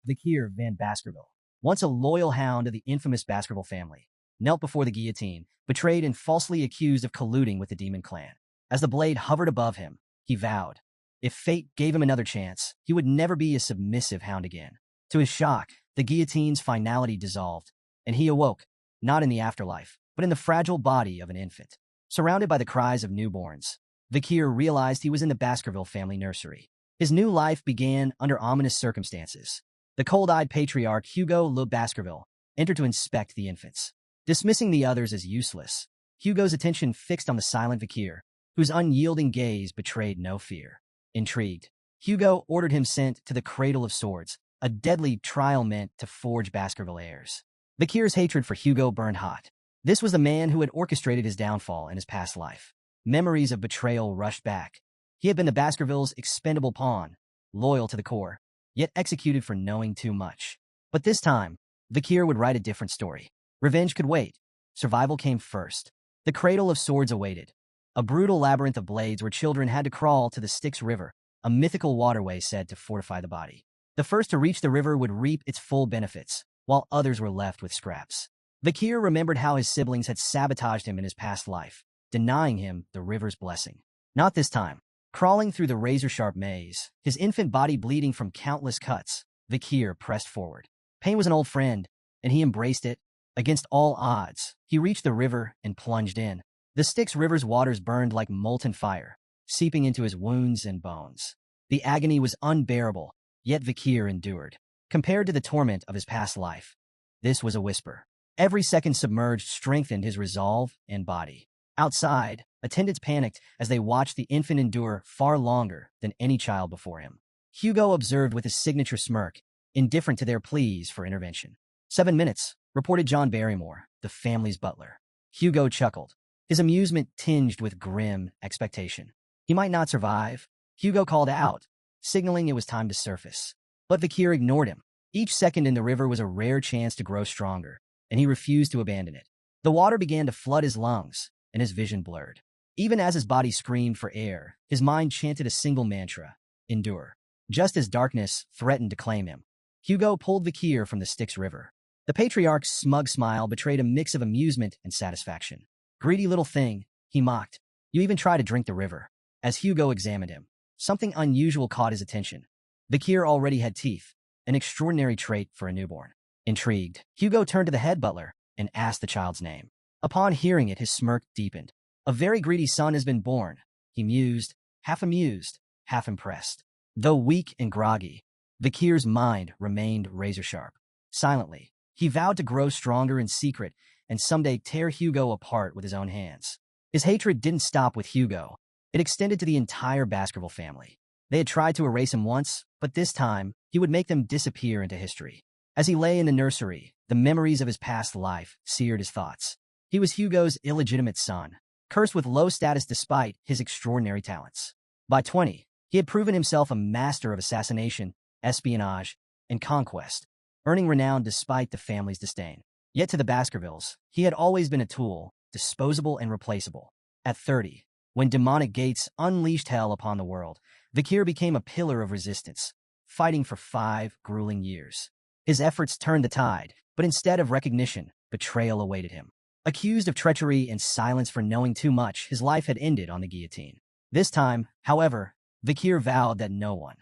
Vikir van Baskerville, once a loyal hound of the infamous Baskerville family, knelt before the guillotine, betrayed and falsely accused of colluding with the demon clan. As the blade hovered above him, he vowed, if fate gave him another chance, he would never be a submissive hound again. To his shock, the guillotine's finality dissolved, and he awoke, not in the afterlife, but in the fragile body of an infant. Surrounded by the cries of newborns, Vikir realized he was in the Baskerville family nursery. His new life began under ominous circumstances. The cold-eyed patriarch Hugo Le Baskerville entered to inspect the infants. Dismissing the others as useless, Hugo's attention fixed on the silent Vikir, whose unyielding gaze betrayed no fear. Intrigued, Hugo ordered him sent to the Cradle of Swords, a deadly trial meant to forge Baskerville heirs. Vikir's hatred for Hugo burned hot. This was the man who had orchestrated his downfall in his past life. Memories of betrayal rushed back. He had been the Baskervilles' expendable pawn, loyal to the core, yet executed for knowing too much. But this time, Vikir would write a different story. Revenge could wait. Survival came first. The Cradle of Swords awaited, a brutal labyrinth of blades where children had to crawl to the Styx River, a mythical waterway said to fortify the body. The first to reach the river would reap its full benefits, while others were left with scraps. Vikir remembered how his siblings had sabotaged him in his past life, denying him the river's blessing. Not this time. Crawling through the razor-sharp maze, his infant body bleeding from countless cuts, Vikir pressed forward. Pain was an old friend, and he embraced it. Against all odds, he reached the river and plunged in. The Styx River's waters burned like molten fire, seeping into his wounds and bones. The agony was unbearable, yet Vikir endured. Compared to the torment of his past life, this was a whisper. Every second submerged strengthened his resolve and body. Outside, attendants panicked as they watched the infant endure far longer than any child before him. Hugo observed with his signature smirk, indifferent to their pleas for intervention. 7 minutes, reported John Barrymore, the family's butler. Hugo chuckled, his amusement tinged with grim expectation. He might not survive, Hugo called out, signaling it was time to surface. But Vikir ignored him. Each second in the river was a rare chance to grow stronger, and he refused to abandon it. The water began to flood his lungs, and his vision blurred. Even as his body screamed for air, his mind chanted a single mantra, endure. Just as darkness threatened to claim him, Hugo pulled Vikir from the Styx River. The patriarch's smug smile betrayed a mix of amusement and satisfaction. Greedy little thing, he mocked. You even try to drink the river. As Hugo examined him, something unusual caught his attention. Vikir already had teeth, an extraordinary trait for a newborn. Intrigued, Hugo turned to the head butler and asked the child's name. Upon hearing it, his smirk deepened. A very greedy son has been born, he mused, half amused, half impressed. Though weak and groggy, Vikir's mind remained razor-sharp. Silently, he vowed to grow stronger in secret and someday tear Hugo apart with his own hands. His hatred didn't stop with Hugo. It extended to the entire Baskerville family. They had tried to erase him once, but this time, he would make them disappear into history. As he lay in the nursery, the memories of his past life seared his thoughts. He was Hugo's illegitimate son, cursed with low status despite his extraordinary talents. By 20, he had proven himself a master of assassination, espionage, and conquest, earning renown despite the family's disdain. Yet to the Baskervilles, he had always been a tool, disposable and replaceable. At 30, when demonic gates unleashed hell upon the world, Vikir became a pillar of resistance, fighting for 5 grueling years. His efforts turned the tide, but instead of recognition, betrayal awaited him. Accused of treachery and silence for knowing too much, his life had ended on the guillotine. This time, however, Vikir vowed that no one,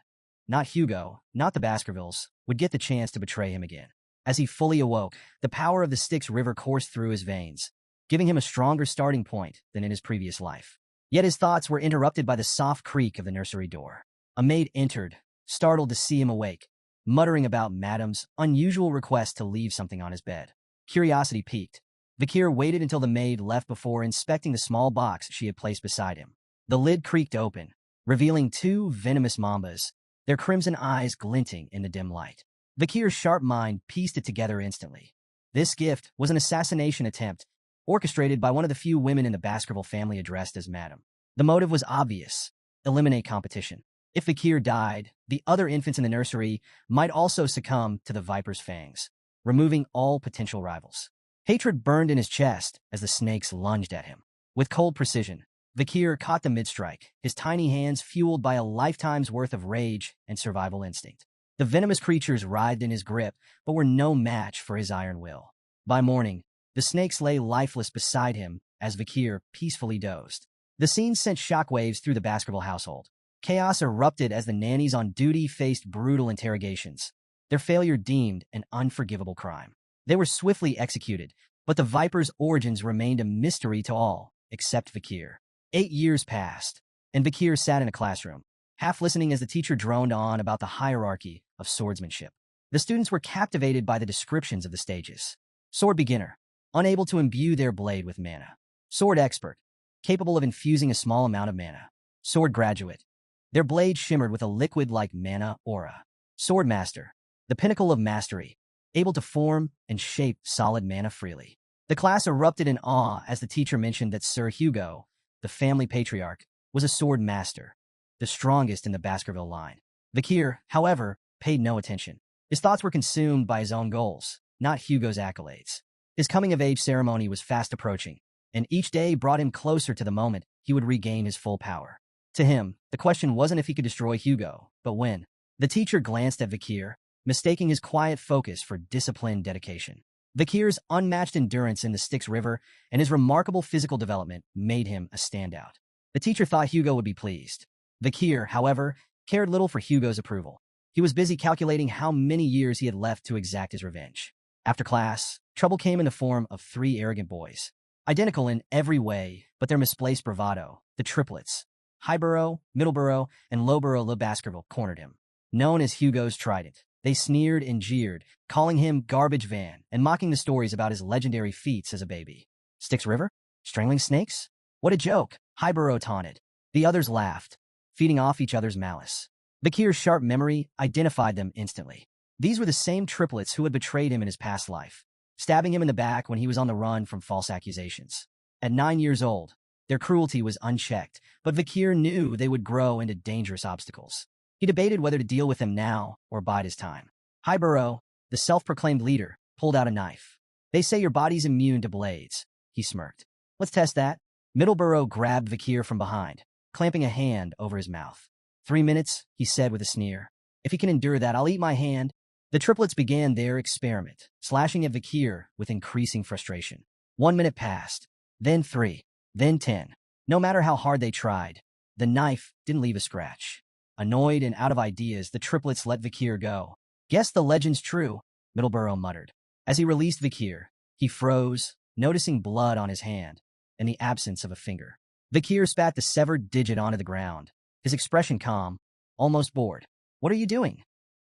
not Hugo, not the Baskervilles, would get the chance to betray him again. As he fully awoke, the power of the Styx River coursed through his veins, giving him a stronger starting point than in his previous life. Yet his thoughts were interrupted by the soft creak of the nursery door. A maid entered, startled to see him awake, muttering about Madam's unusual request to leave something on his bed. Curiosity piqued. Vikir waited until the maid left before inspecting the small box she had placed beside him. The lid creaked open, revealing 2 venomous mambas, their crimson eyes glinting in the dim light. Vikir's sharp mind pieced it together instantly. This gift was an assassination attempt, orchestrated by one of the few women in the Baskerville family addressed as Madam. The motive was obvious: eliminate competition. If Vikir died, the other infants in the nursery might also succumb to the Viper's fangs, removing all potential rivals. Hatred burned in his chest as the snakes lunged at him. With cold precision, Vikir caught the mid-strike, his tiny hands fueled by a lifetime's worth of rage and survival instinct. The venomous creatures writhed in his grip, but were no match for his iron will. By morning, the snakes lay lifeless beside him as Vakir peacefully dozed. The scene sent shockwaves through the Baskerville household. Chaos erupted as the nannies on duty faced brutal interrogations, their failure deemed an unforgivable crime. They were swiftly executed, but the Viper's origins remained a mystery to all, except Vakir. 8 years passed, and Vakir sat in a classroom, half listening as the teacher droned on about the hierarchy of swordsmanship. The students were captivated by the descriptions of the stages. Sword beginner, unable to imbue their blade with mana. Sword expert, capable of infusing a small amount of mana. Sword graduate, their blade shimmered with a liquid-like mana aura. Sword master, the pinnacle of mastery, able to form and shape solid mana freely. The class erupted in awe as the teacher mentioned that Sir Hugo, the family patriarch, was a sword master, the strongest in the Baskerville line. Vakir, however, paid no attention. His thoughts were consumed by his own goals, not Hugo's accolades. His coming-of-age ceremony was fast approaching, and each day brought him closer to the moment he would regain his full power. To him, the question wasn't if he could destroy Hugo, but when. The teacher glanced at Vakir, mistaking his quiet focus for disciplined dedication. Vakir's unmatched endurance in the Styx River and his remarkable physical development made him a standout. The teacher thought Hugo would be pleased. Vakir, however, cared little for Hugo's approval. He was busy calculating how many years he had left to exact his revenge. After class, trouble came in the form of 3 arrogant boys. Identical in every way, but their misplaced bravado, the triplets, Highborough, Middleborough, and Lowborough Le Baskerville, cornered him. Known as Hugo's Trident, they sneered and jeered, calling him Garbage Van and mocking the stories about his legendary feats as a baby. Styx River? Strangling snakes? What a joke, Highborough taunted. The others laughed, feeding off each other's malice. Vakir's sharp memory identified them instantly. These were the same triplets who had betrayed him in his past life, stabbing him in the back when he was on the run from false accusations. At 9 years old, their cruelty was unchecked, but Vakir knew they would grow into dangerous obstacles. He debated whether to deal with them now or bide his time. Highborough, the self-proclaimed leader, pulled out a knife. They say your body's immune to blades, he smirked. Let's test that. Middleborough grabbed Vakir from behind, clamping a hand over his mouth. 3 minutes, he said with a sneer. If he can endure that, I'll eat my hand. The triplets began their experiment, slashing at Vakir with increasing frustration. 1 minute passed, then 3, then 10. No matter how hard they tried, the knife didn't leave a scratch. Annoyed and out of ideas, the triplets let Vakir go. Guess the legend's true, Middleborough muttered. As he released Vakir, he froze, noticing blood on his hand and the absence of a finger. Vakir spat the severed digit onto the ground, his expression calm, almost bored. What are you doing?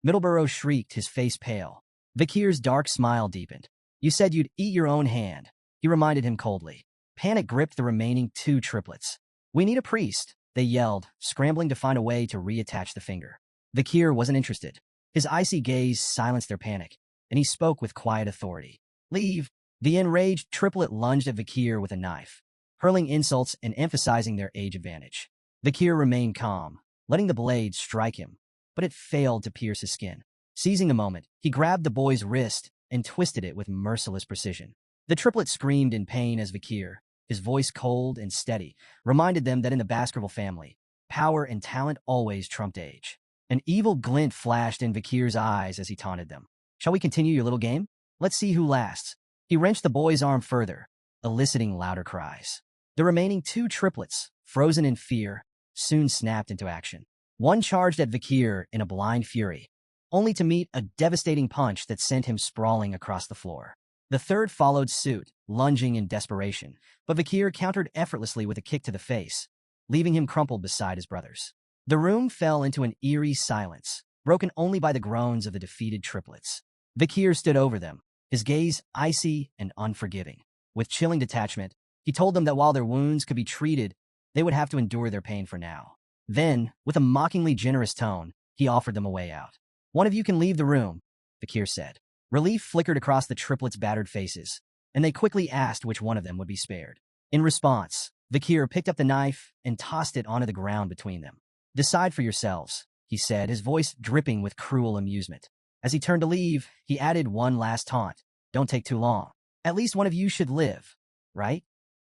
Middleborough shrieked, his face pale. Vakir's dark smile deepened. You said you'd eat your own hand, he reminded him coldly. Panic gripped the remaining 2 triplets. We need a priest, they yelled, scrambling to find a way to reattach the finger. Vakir wasn't interested. His icy gaze silenced their panic, and he spoke with quiet authority. Leave. The enraged triplet lunged at Vakir with a knife, hurling insults and emphasizing their age advantage. Vakir remained calm, letting the blade strike him, but it failed to pierce his skin. Seizing the moment, he grabbed the boy's wrist and twisted it with merciless precision. The triplet screamed in pain as Vakir, his voice cold and steady, reminded them that in the Baskerville family, power and talent always trumped age. An evil glint flashed in Vakir's eyes as he taunted them. Shall we continue your little game? Let's see who lasts. He wrenched the boy's arm further, eliciting louder cries. The remaining 2 triplets, frozen in fear, soon snapped into action. One charged at Vakir in a blind fury, only to meet a devastating punch that sent him sprawling across the floor. The third followed suit, lunging in desperation, but Vakir countered effortlessly with a kick to the face, leaving him crumpled beside his brothers. The room fell into an eerie silence, broken only by the groans of the defeated triplets. Vakir stood over them, his gaze icy and unforgiving. With chilling detachment, he told them that while their wounds could be treated, they would have to endure their pain for now. Then, with a mockingly generous tone, he offered them a way out. One of you can leave the room, Vakir said. Relief flickered across the triplets' battered faces, and they quickly asked which one of them would be spared. In response, Vakir picked up the knife and tossed it onto the ground between them. Decide for yourselves, he said, his voice dripping with cruel amusement. As he turned to leave, he added one last taunt. Don't take too long. At least one of you should live, right?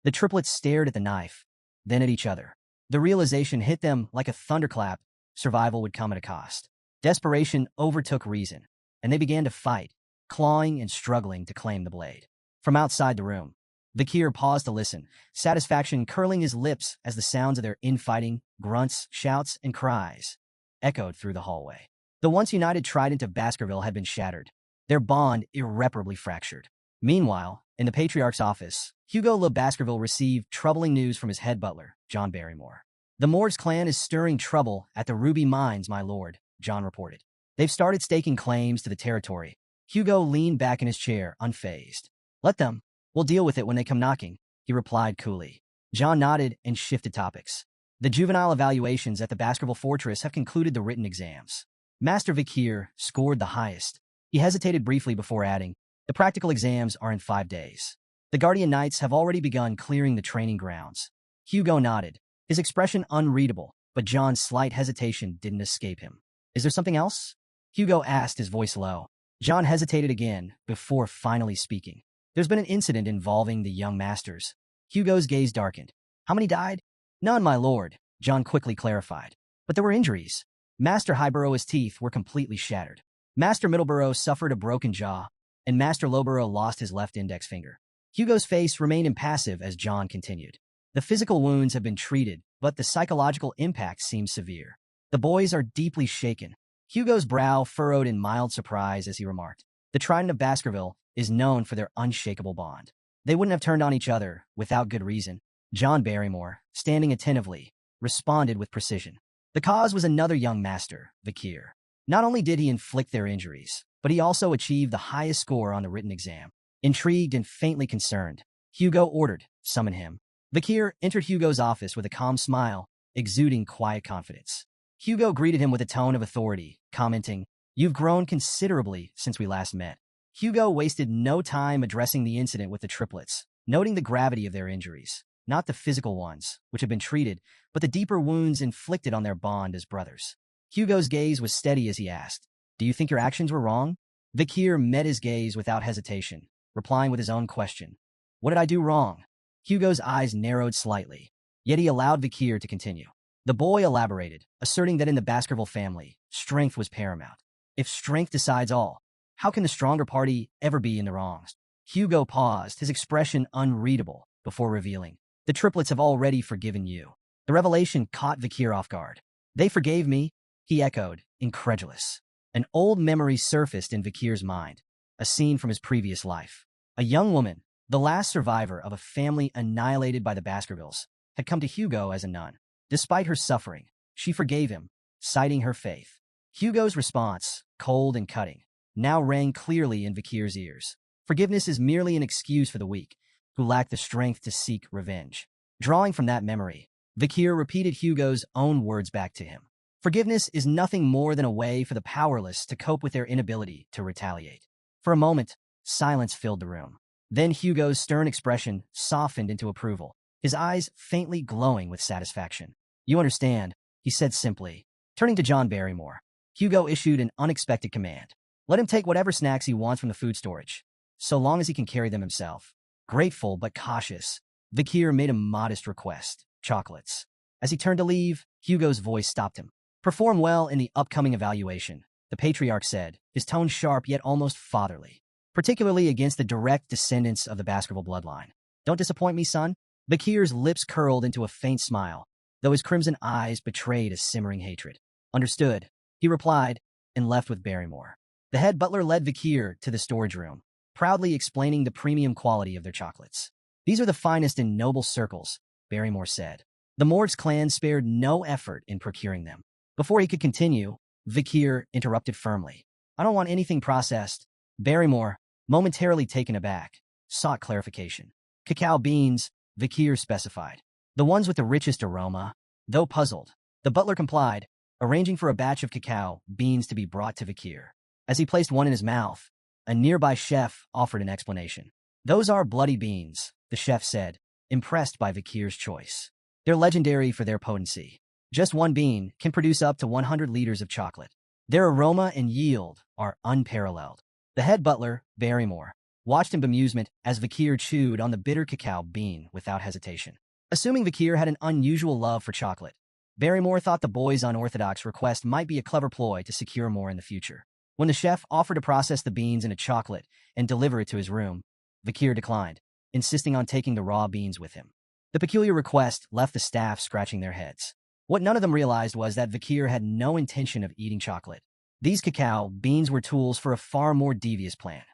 The triplets stared at the knife, then at each other. The realization hit them like a thunderclap. Survival would come at a cost. Desperation overtook reason, and they began to fight, clawing and struggling to claim the blade. From outside the room, Vikir paused to listen, satisfaction curling his lips as the sounds of their infighting, grunts, shouts, and cries echoed through the hallway. The once united trident of Baskerville had been shattered, their bond irreparably fractured. Meanwhile, in the Patriarch's office, Hugo Le Baskerville received troubling news from his head butler, John Barrymore. "The Mords clan is stirring trouble at the Ruby Mines, my lord," John reported. "They've started staking claims to the territory." Hugo leaned back in his chair, unfazed. "Let them. We'll deal with it when they come knocking," he replied coolly. John nodded and shifted topics. "The juvenile evaluations at the Baskerville Fortress have concluded the written exams. Master Vikir scored the highest." He hesitated briefly before adding, "The practical exams are in 5 days. The Guardian Knights have already begun clearing the training grounds." Hugo nodded, his expression unreadable, but John's slight hesitation didn't escape him. "Is there something else?" Hugo asked, his voice low. John hesitated again before finally speaking. "There's been an incident involving the young masters." Hugo's gaze darkened. "How many died?" "None, my lord," John quickly clarified. "But there were injuries. Master Highborough's teeth were completely shattered. Master Middleborough suffered a broken jaw, and Master Lowborough lost his left index finger." Hugo's face remained impassive as John continued. "The physical wounds have been treated, but the psychological impact seems severe. The boys are deeply shaken." Hugo's brow furrowed in mild surprise as he remarked, "The Trident of Baskerville is known for their unshakable bond. They wouldn't have turned on each other without good reason." John Barrymore, standing attentively, responded with precision. "The cause was another young master, Vikir. Not only did he inflict their injuries, but he also achieved the highest score on the written exam." Intrigued and faintly concerned, Hugo ordered, "Summon him." Vikir entered Hugo's office with a calm smile, exuding quiet confidence. Hugo greeted him with a tone of authority, commenting, "You've grown considerably since we last met." Hugo wasted no time addressing the incident with the triplets, noting the gravity of their injuries, not the physical ones, which had been treated, but the deeper wounds inflicted on their bond as brothers. Hugo's gaze was steady as he asked, "Do you think your actions were wrong?" Vikir met his gaze without hesitation, replying with his own question. "What did I do wrong?" Hugo's eyes narrowed slightly, yet he allowed Vikir to continue. The boy elaborated, asserting that in the Baskerville family, strength was paramount. If strength decides all, how can the stronger party ever be in the wrongs? Hugo paused, his expression unreadable, before revealing, "The triplets have already forgiven you." The revelation caught Vikir off guard. "They forgave me?" he echoed, incredulous. An old memory surfaced in Vikir's mind, a scene from his previous life. A young woman, the last survivor of a family annihilated by the Baskervilles, had come to Hugo as a nun. Despite her suffering, she forgave him, citing her faith. Hugo's response, cold and cutting, now rang clearly in Vikir's ears. Forgiveness is merely an excuse for the weak, who lack the strength to seek revenge. Drawing from that memory, Vikir repeated Hugo's own words back to him. Forgiveness is nothing more than a way for the powerless to cope with their inability to retaliate. For a moment, silence filled the room. Then Hugo's stern expression softened into approval, his eyes faintly glowing with satisfaction. "You understand," he said simply. Turning to John Barrymore, Hugo issued an unexpected command. "Let him take whatever snacks he wants from the food storage, so long as he can carry them himself." Grateful but cautious, Vikir made a modest request, chocolates. As he turned to leave, Hugo's voice stopped him. "Perform well in the upcoming evaluation," the Patriarch said, his tone sharp yet almost fatherly, "particularly against the direct descendants of the Baskerville bloodline. Don't disappoint me, son." Vikir's lips curled into a faint smile, though his crimson eyes betrayed a simmering hatred. "Understood," he replied, and left with Barrymore. The head butler led Vikir to the storage room, proudly explaining the premium quality of their chocolates. "These are the finest in noble circles," Barrymore said. The Mords clan spared no effort in procuring them. Before he could continue, Vikir interrupted firmly. "I don't want anything processed." Barrymore, momentarily taken aback, sought clarification. "Cacao beans," Vikir specified. "The ones with the richest aroma." Though puzzled, the butler complied, arranging for a batch of cacao beans to be brought to Vikir. As he placed one in his mouth, a nearby chef offered an explanation. "Those are bloody beans," the chef said, impressed by Vikir's choice. "They're legendary for their potency. Just one bean can produce up to 100 liters of chocolate. Their aroma and yield are unparalleled." The head butler, Barrymore, watched in bemusement as Vikir chewed on the bitter cacao bean without hesitation. Assuming Vikir had an unusual love for chocolate, Barrymore thought the boy's unorthodox request might be a clever ploy to secure more in the future. When the chef offered to process the beans into chocolate and deliver it to his room, Vakir declined, insisting on taking the raw beans with him. The peculiar request left the staff scratching their heads. What none of them realized was that Vakir had no intention of eating chocolate. These cacao beans were tools for a far more devious plan,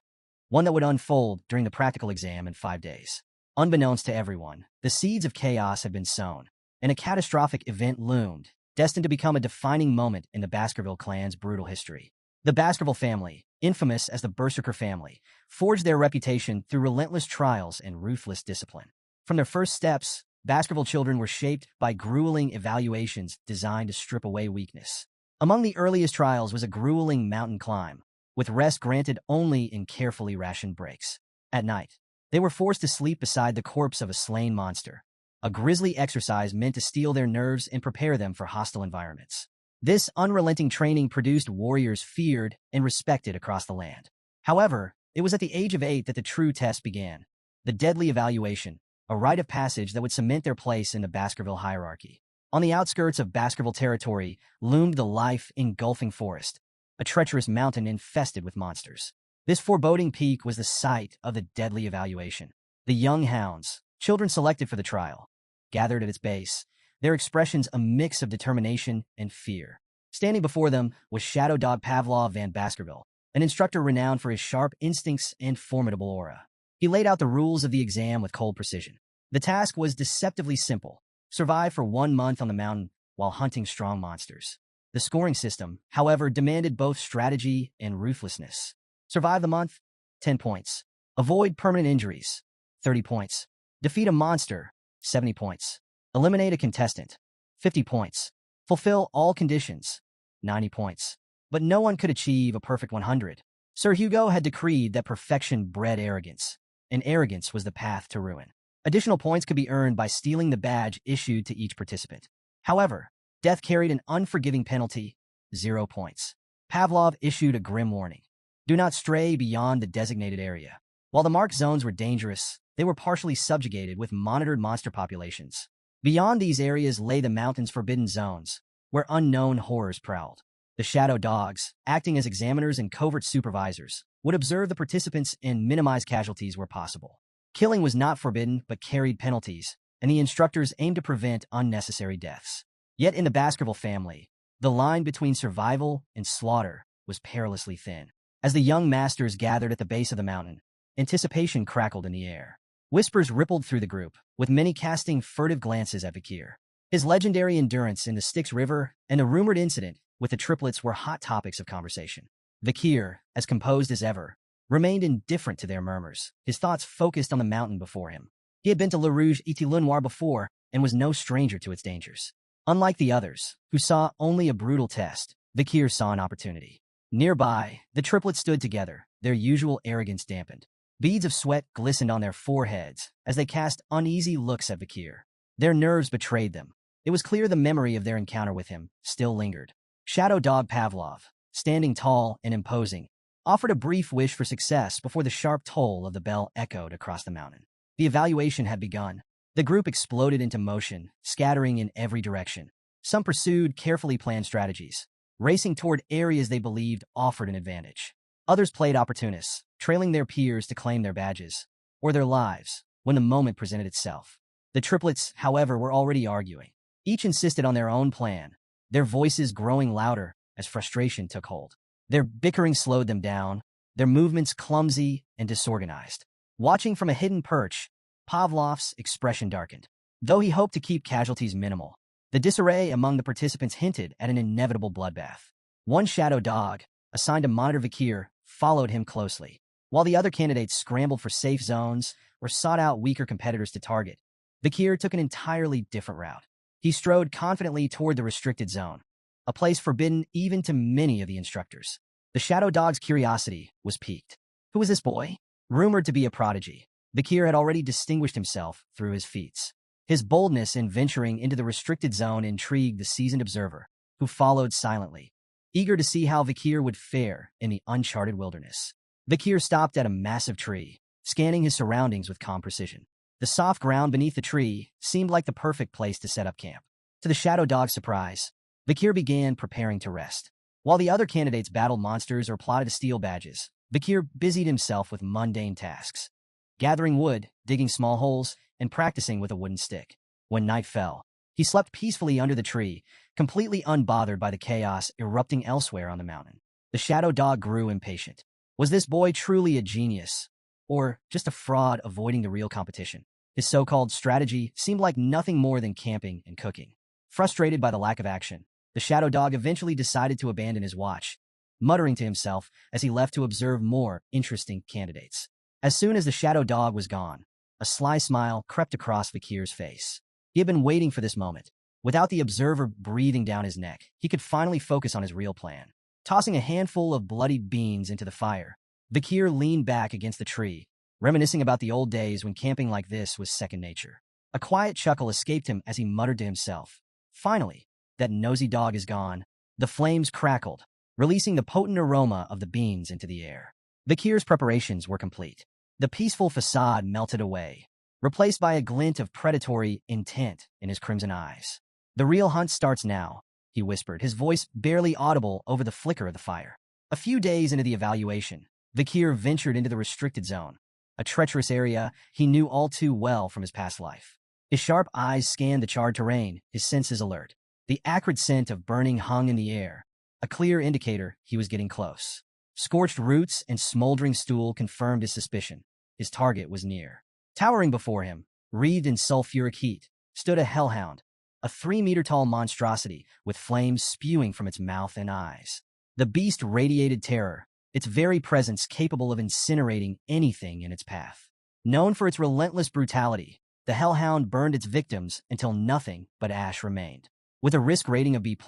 one that would unfold during the practical exam in 5 days. Unbeknownst to everyone, the seeds of chaos had been sown, and a catastrophic event loomed, destined to become a defining moment in the Baskerville clan's brutal history. The Baskerville family, infamous as the Berserker family, forged their reputation through relentless trials and ruthless discipline. From their first steps, Baskerville children were shaped by grueling evaluations designed to strip away weakness. Among the earliest trials was a grueling mountain climb, with rest granted only in carefully rationed breaks. At night, they were forced to sleep beside the corpse of a slain monster, a grisly exercise meant to steel their nerves and prepare them for hostile environments. This unrelenting training produced warriors feared and respected across the land. However, it was at the age of 8 that the true test began, the deadly evaluation, a rite of passage that would cement their place in the Baskerville hierarchy. On the outskirts of Baskerville territory loomed the life-engulfing forest, a treacherous mountain infested with monsters. This foreboding peak was the site of the deadly evaluation. The young hounds, children selected for the trial, gathered at its base, their expressions a mix of determination and fear. Standing before them was Shadow Dog Pavlov van Baskerville, an instructor renowned for his sharp instincts and formidable aura. He laid out the rules of the exam with cold precision. The task was deceptively simple: survive for 1 month on the mountain while hunting strong monsters. The scoring system, however, demanded both strategy and ruthlessness. Survive the month, 10 points. Avoid permanent injuries, 30 points. Defeat a monster, 70 points. Eliminate a contestant, 50 points. Fulfill all conditions, 90 points. But no one could achieve a perfect 100. Sir Hugo had decreed that perfection bred arrogance, and arrogance was the path to ruin. Additional points could be earned by stealing the badge issued to each participant. However, death carried an unforgiving penalty, 0 points. Pavlov issued a grim warning: do not stray beyond the designated area. While the marked zones were dangerous, they were partially subjugated with monitored monster populations. Beyond these areas lay the mountain's forbidden zones, where unknown horrors prowled. The shadow dogs, acting as examiners and covert supervisors, would observe the participants and minimize casualties where possible. Killing was not forbidden but carried penalties, and the instructors aimed to prevent unnecessary deaths. Yet in the Baskerville family, the line between survival and slaughter was perilously thin. As the young masters gathered at the base of the mountain, anticipation crackled in the air. Whispers rippled through the group, with many casting furtive glances at Vakir. His legendary endurance in the Styx River and the rumored incident with the triplets were hot topics of conversation. Vakir, as composed as ever, remained indifferent to their murmurs, his thoughts focused on the mountain before him. He had been to Le Rouge et Le Noir before and was no stranger to its dangers. Unlike the others, who saw only a brutal test, Vakir saw an opportunity. Nearby, the triplets stood together, their usual arrogance dampened. Beads of sweat glistened on their foreheads as they cast uneasy looks at Vakir. Their nerves betrayed them. It was clear the memory of their encounter with him still lingered. Shadow Dog Pavlov, standing tall and imposing, offered a brief wish for success before the sharp toll of the bell echoed across the mountain. The evaluation had begun. The group exploded into motion, scattering in every direction. Some pursued carefully planned strategies, racing toward areas they believed offered an advantage. Others played opportunists, trailing their peers to claim their badges, or their lives, when the moment presented itself. The triplets, however, were already arguing. Each insisted on their own plan, their voices growing louder as frustration took hold. Their bickering slowed them down, their movements clumsy and disorganized. Watching from a hidden perch, Pavlov's expression darkened. Though he hoped to keep casualties minimal, the disarray among the participants hinted at an inevitable bloodbath. One shadow dog, assigned to monitor Vakir, followed him closely, while the other candidates scrambled for safe zones or sought out weaker competitors to target. Vakir took an entirely different route. He strode confidently toward the restricted zone, a place forbidden even to many of the instructors. The shadow dog's curiosity was piqued. Who was this boy? Rumored to be a prodigy, Vakir had already distinguished himself through his feats. His boldness in venturing into the restricted zone intrigued the seasoned observer, who followed silently, eager to see how Vakir would fare in the uncharted wilderness. Vakir stopped at a massive tree, scanning his surroundings with calm precision. The soft ground beneath the tree seemed like the perfect place to set up camp. To the Shadow Dog's surprise, Vakir began preparing to rest. While the other candidates battled monsters or plotted to steal badges, Vakir busied himself with mundane tasks, gathering wood, digging small holes, and practicing with a wooden stick. When night fell, he slept peacefully under the tree, completely unbothered by the chaos erupting elsewhere on the mountain. The Shadow Dog grew impatient. Was this boy truly a genius, or just a fraud avoiding the real competition? His so-called strategy seemed like nothing more than camping and cooking. Frustrated by the lack of action, the Shadow Dog eventually decided to abandon his watch, muttering to himself as he left to observe more interesting candidates. As soon as the Shadow Dog was gone, a sly smile crept across Vakir's face. He had been waiting for this moment. Without the observer breathing down his neck, he could finally focus on his real plan. Tossing a handful of bloody beans into the fire, Vakir leaned back against the tree, reminiscing about the old days when camping like this was second nature. A quiet chuckle escaped him as he muttered to himself. Finally, that nosy dog is gone. The flames crackled, releasing the potent aroma of the beans into the air. Vakir's preparations were complete. The peaceful facade melted away, replaced by a glint of predatory intent in his crimson eyes. The real hunt starts now, he whispered, his voice barely audible over the flicker of the fire. A few days into the evaluation, Vakir ventured into the restricted zone, a treacherous area he knew all too well from his past life. His sharp eyes scanned the charred terrain, his senses alert. The acrid scent of burning hung in the air, a clear indicator he was getting close. Scorched roots and smoldering stool confirmed his suspicion. His target was near. Towering before him, wreathed in sulfuric heat, stood a hellhound, a 3-meter-tall monstrosity with flames spewing from its mouth and eyes. The beast radiated terror, its very presence capable of incinerating anything in its path. Known for its relentless brutality, the hellhound burned its victims until nothing but ash remained. With a risk rating of B+,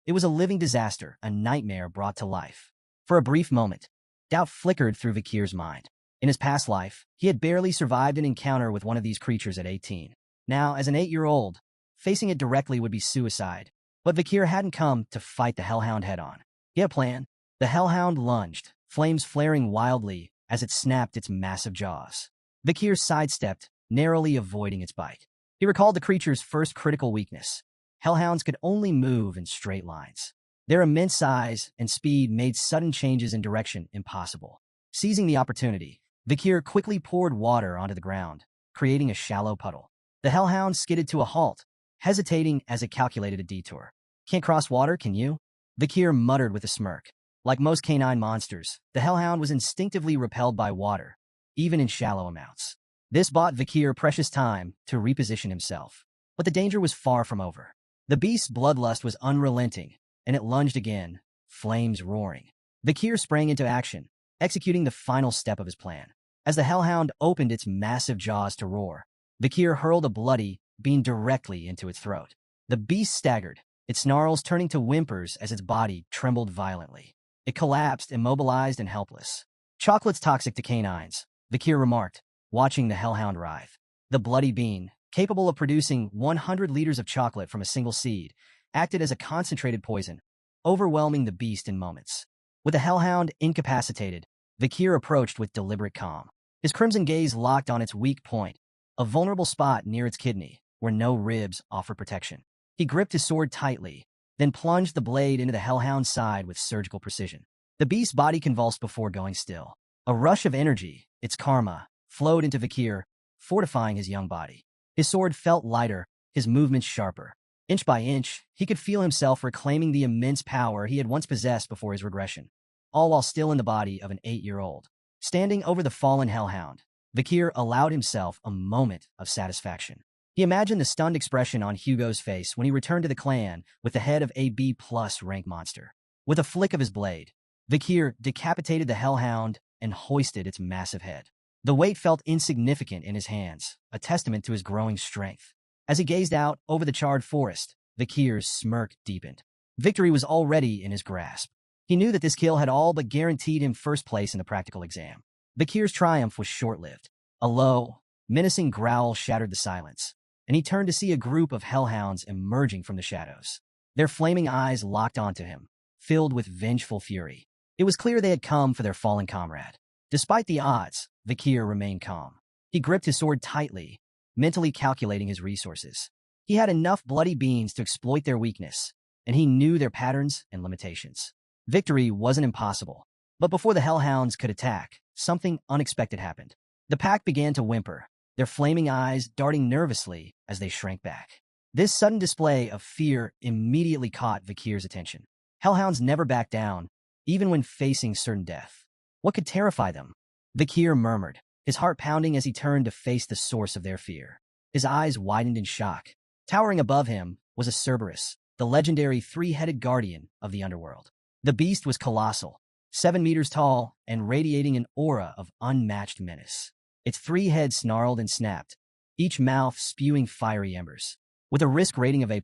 it was a living disaster, a nightmare brought to life. For a brief moment, doubt flickered through Vakir's mind. In his past life, he had barely survived an encounter with one of these creatures at 18. Now, as an 8-year-old, facing it directly would be suicide. But Vakir hadn't come to fight the hellhound head-on. He had a plan. The hellhound lunged, flames flaring wildly as it snapped its massive jaws. Vakir sidestepped, narrowly avoiding its bite. He recalled the creature's first critical weakness. Hellhounds could only move in straight lines. Their immense size and speed made sudden changes in direction impossible. Seizing the opportunity, Vakir quickly poured water onto the ground, creating a shallow puddle. The hellhound skidded to a halt, hesitating as it calculated a detour. "Can't cross water, can you?" Vakir muttered with a smirk. Like most canine monsters, the hellhound was instinctively repelled by water, even in shallow amounts. This bought Vakir precious time to reposition himself. But the danger was far from over. The beast's bloodlust was unrelenting, and it lunged again, flames roaring. Vakir sprang into action, executing the final step of his plan. As the hellhound opened its massive jaws to roar, Vakir hurled a bloody bean directly into its throat. The beast staggered, its snarls turning to whimpers as its body trembled violently. It collapsed, immobilized and helpless. "Chocolate's toxic to canines," Vakir remarked, watching the hellhound writhe. The bloody bean, capable of producing 100 liters of chocolate from a single seed, acted as a concentrated poison, overwhelming the beast in moments. With the hellhound incapacitated, Vakir approached with deliberate calm. His crimson gaze locked on its weak point, a vulnerable spot near its kidney, where no ribs offered protection. He gripped his sword tightly, then plunged the blade into the hellhound's side with surgical precision. The beast's body convulsed before going still. A rush of energy, its karma, flowed into Vakir, fortifying his young body. His sword felt lighter, his movements sharper. Inch by inch, he could feel himself reclaiming the immense power he had once possessed before his regression, all while still in the body of an 8-year-old. Standing over the fallen hellhound, Vakir allowed himself a moment of satisfaction. He imagined the stunned expression on Hugo's face when he returned to the clan with the head of a B+ rank monster. With a flick of his blade, Vakir decapitated the hellhound and hoisted its massive head. The weight felt insignificant in his hands, a testament to his growing strength. As he gazed out over the charred forest, Vakir's smirk deepened. Victory was already in his grasp. He knew that this kill had all but guaranteed him first place in the practical exam. Vakir's triumph was short-lived. A low, menacing growl shattered the silence, and he turned to see a group of hellhounds emerging from the shadows. Their flaming eyes locked onto him, filled with vengeful fury. It was clear they had come for their fallen comrade. Despite the odds, Vakir remained calm. He gripped his sword tightly, mentally calculating his resources. He had enough bloody beings to exploit their weakness, and he knew their patterns and limitations. Victory wasn't impossible, but before the hellhounds could attack, something unexpected happened. The pack began to whimper, their flaming eyes darting nervously as they shrank back. This sudden display of fear immediately caught Vikir's attention. Hellhounds never back down, even when facing certain death. What could terrify them? Vikir murmured, his heart pounding as he turned to face the source of their fear. His eyes widened in shock. Towering above him was a Cerberus, the legendary three-headed guardian of the underworld. The beast was colossal, 7 meters tall and radiating an aura of unmatched menace. Its 3 heads snarled and snapped, each mouth spewing fiery embers. With a risk rating of A+,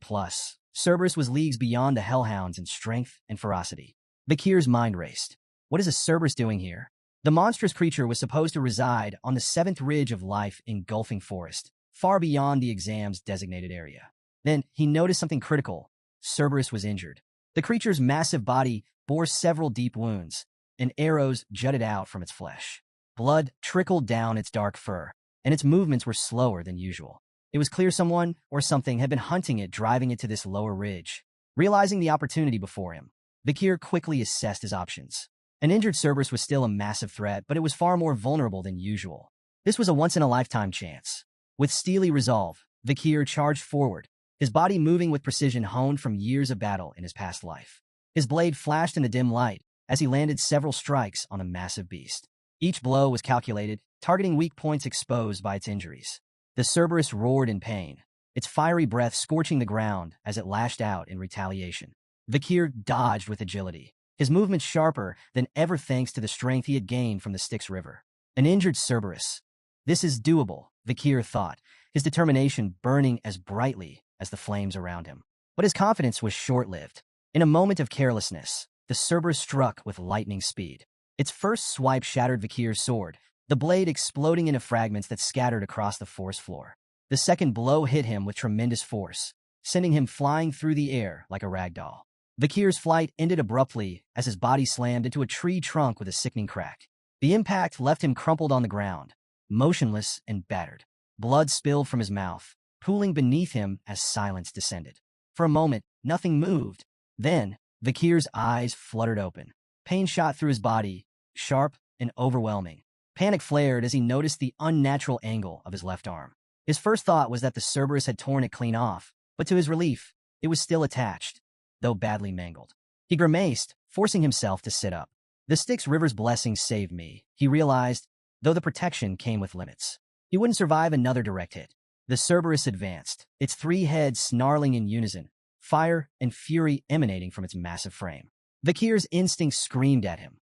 Cerberus was leagues beyond the hellhounds in strength and ferocity. Vikir's mind raced. What is a Cerberus doing here? The monstrous creature was supposed to reside on the 7th ridge of life engulfing forest, far beyond the exam's designated area. Then he noticed something critical. Cerberus was injured. The creature's massive body bore several deep wounds, and arrows jutted out from its flesh. Blood trickled down its dark fur, and its movements were slower than usual. It was clear someone or something had been hunting it, driving it to this lower ridge. Realizing the opportunity before him, Vikir quickly assessed his options. An injured Cerberus was still a massive threat, but it was far more vulnerable than usual. This was a once-in-a-lifetime chance. With steely resolve, Vikir charged forward, his body moving with precision honed from years of battle in his past life. His blade flashed in the dim light as he landed several strikes on the massive beast. Each blow was calculated, targeting weak points exposed by its injuries. The Cerberus roared in pain, its fiery breath scorching the ground as it lashed out in retaliation. Vikir dodged with agility, his movements sharper than ever thanks to the strength he had gained from the Styx River. An injured Cerberus. This is doable, Vikir thought, his determination burning as brightly as the flames around him. But his confidence was short-lived. In a moment of carelessness, the Cerberus struck with lightning speed. Its first swipe shattered Vikir's sword, the blade exploding into fragments that scattered across the forest floor. The second blow hit him with tremendous force, sending him flying through the air like a rag doll. Vikir's flight ended abruptly as his body slammed into a tree trunk with a sickening crack. The impact left him crumpled on the ground, motionless and battered. Blood spilled from his mouth, pooling beneath him as silence descended. For a moment, nothing moved. Then, Vikir's eyes fluttered open. Pain shot through his body, sharp and overwhelming. Panic flared as he noticed the unnatural angle of his left arm. His first thought was that the Cerberus had torn it clean off, but to his relief, it was still attached, though badly mangled. He grimaced, forcing himself to sit up. The Styx River's blessing saved me, he realized, though the protection came with limits. He wouldn't survive another direct hit. The Cerberus advanced, its 3 heads snarling in unison, fire and fury emanating from its massive frame. Vikir's instincts screamed at him.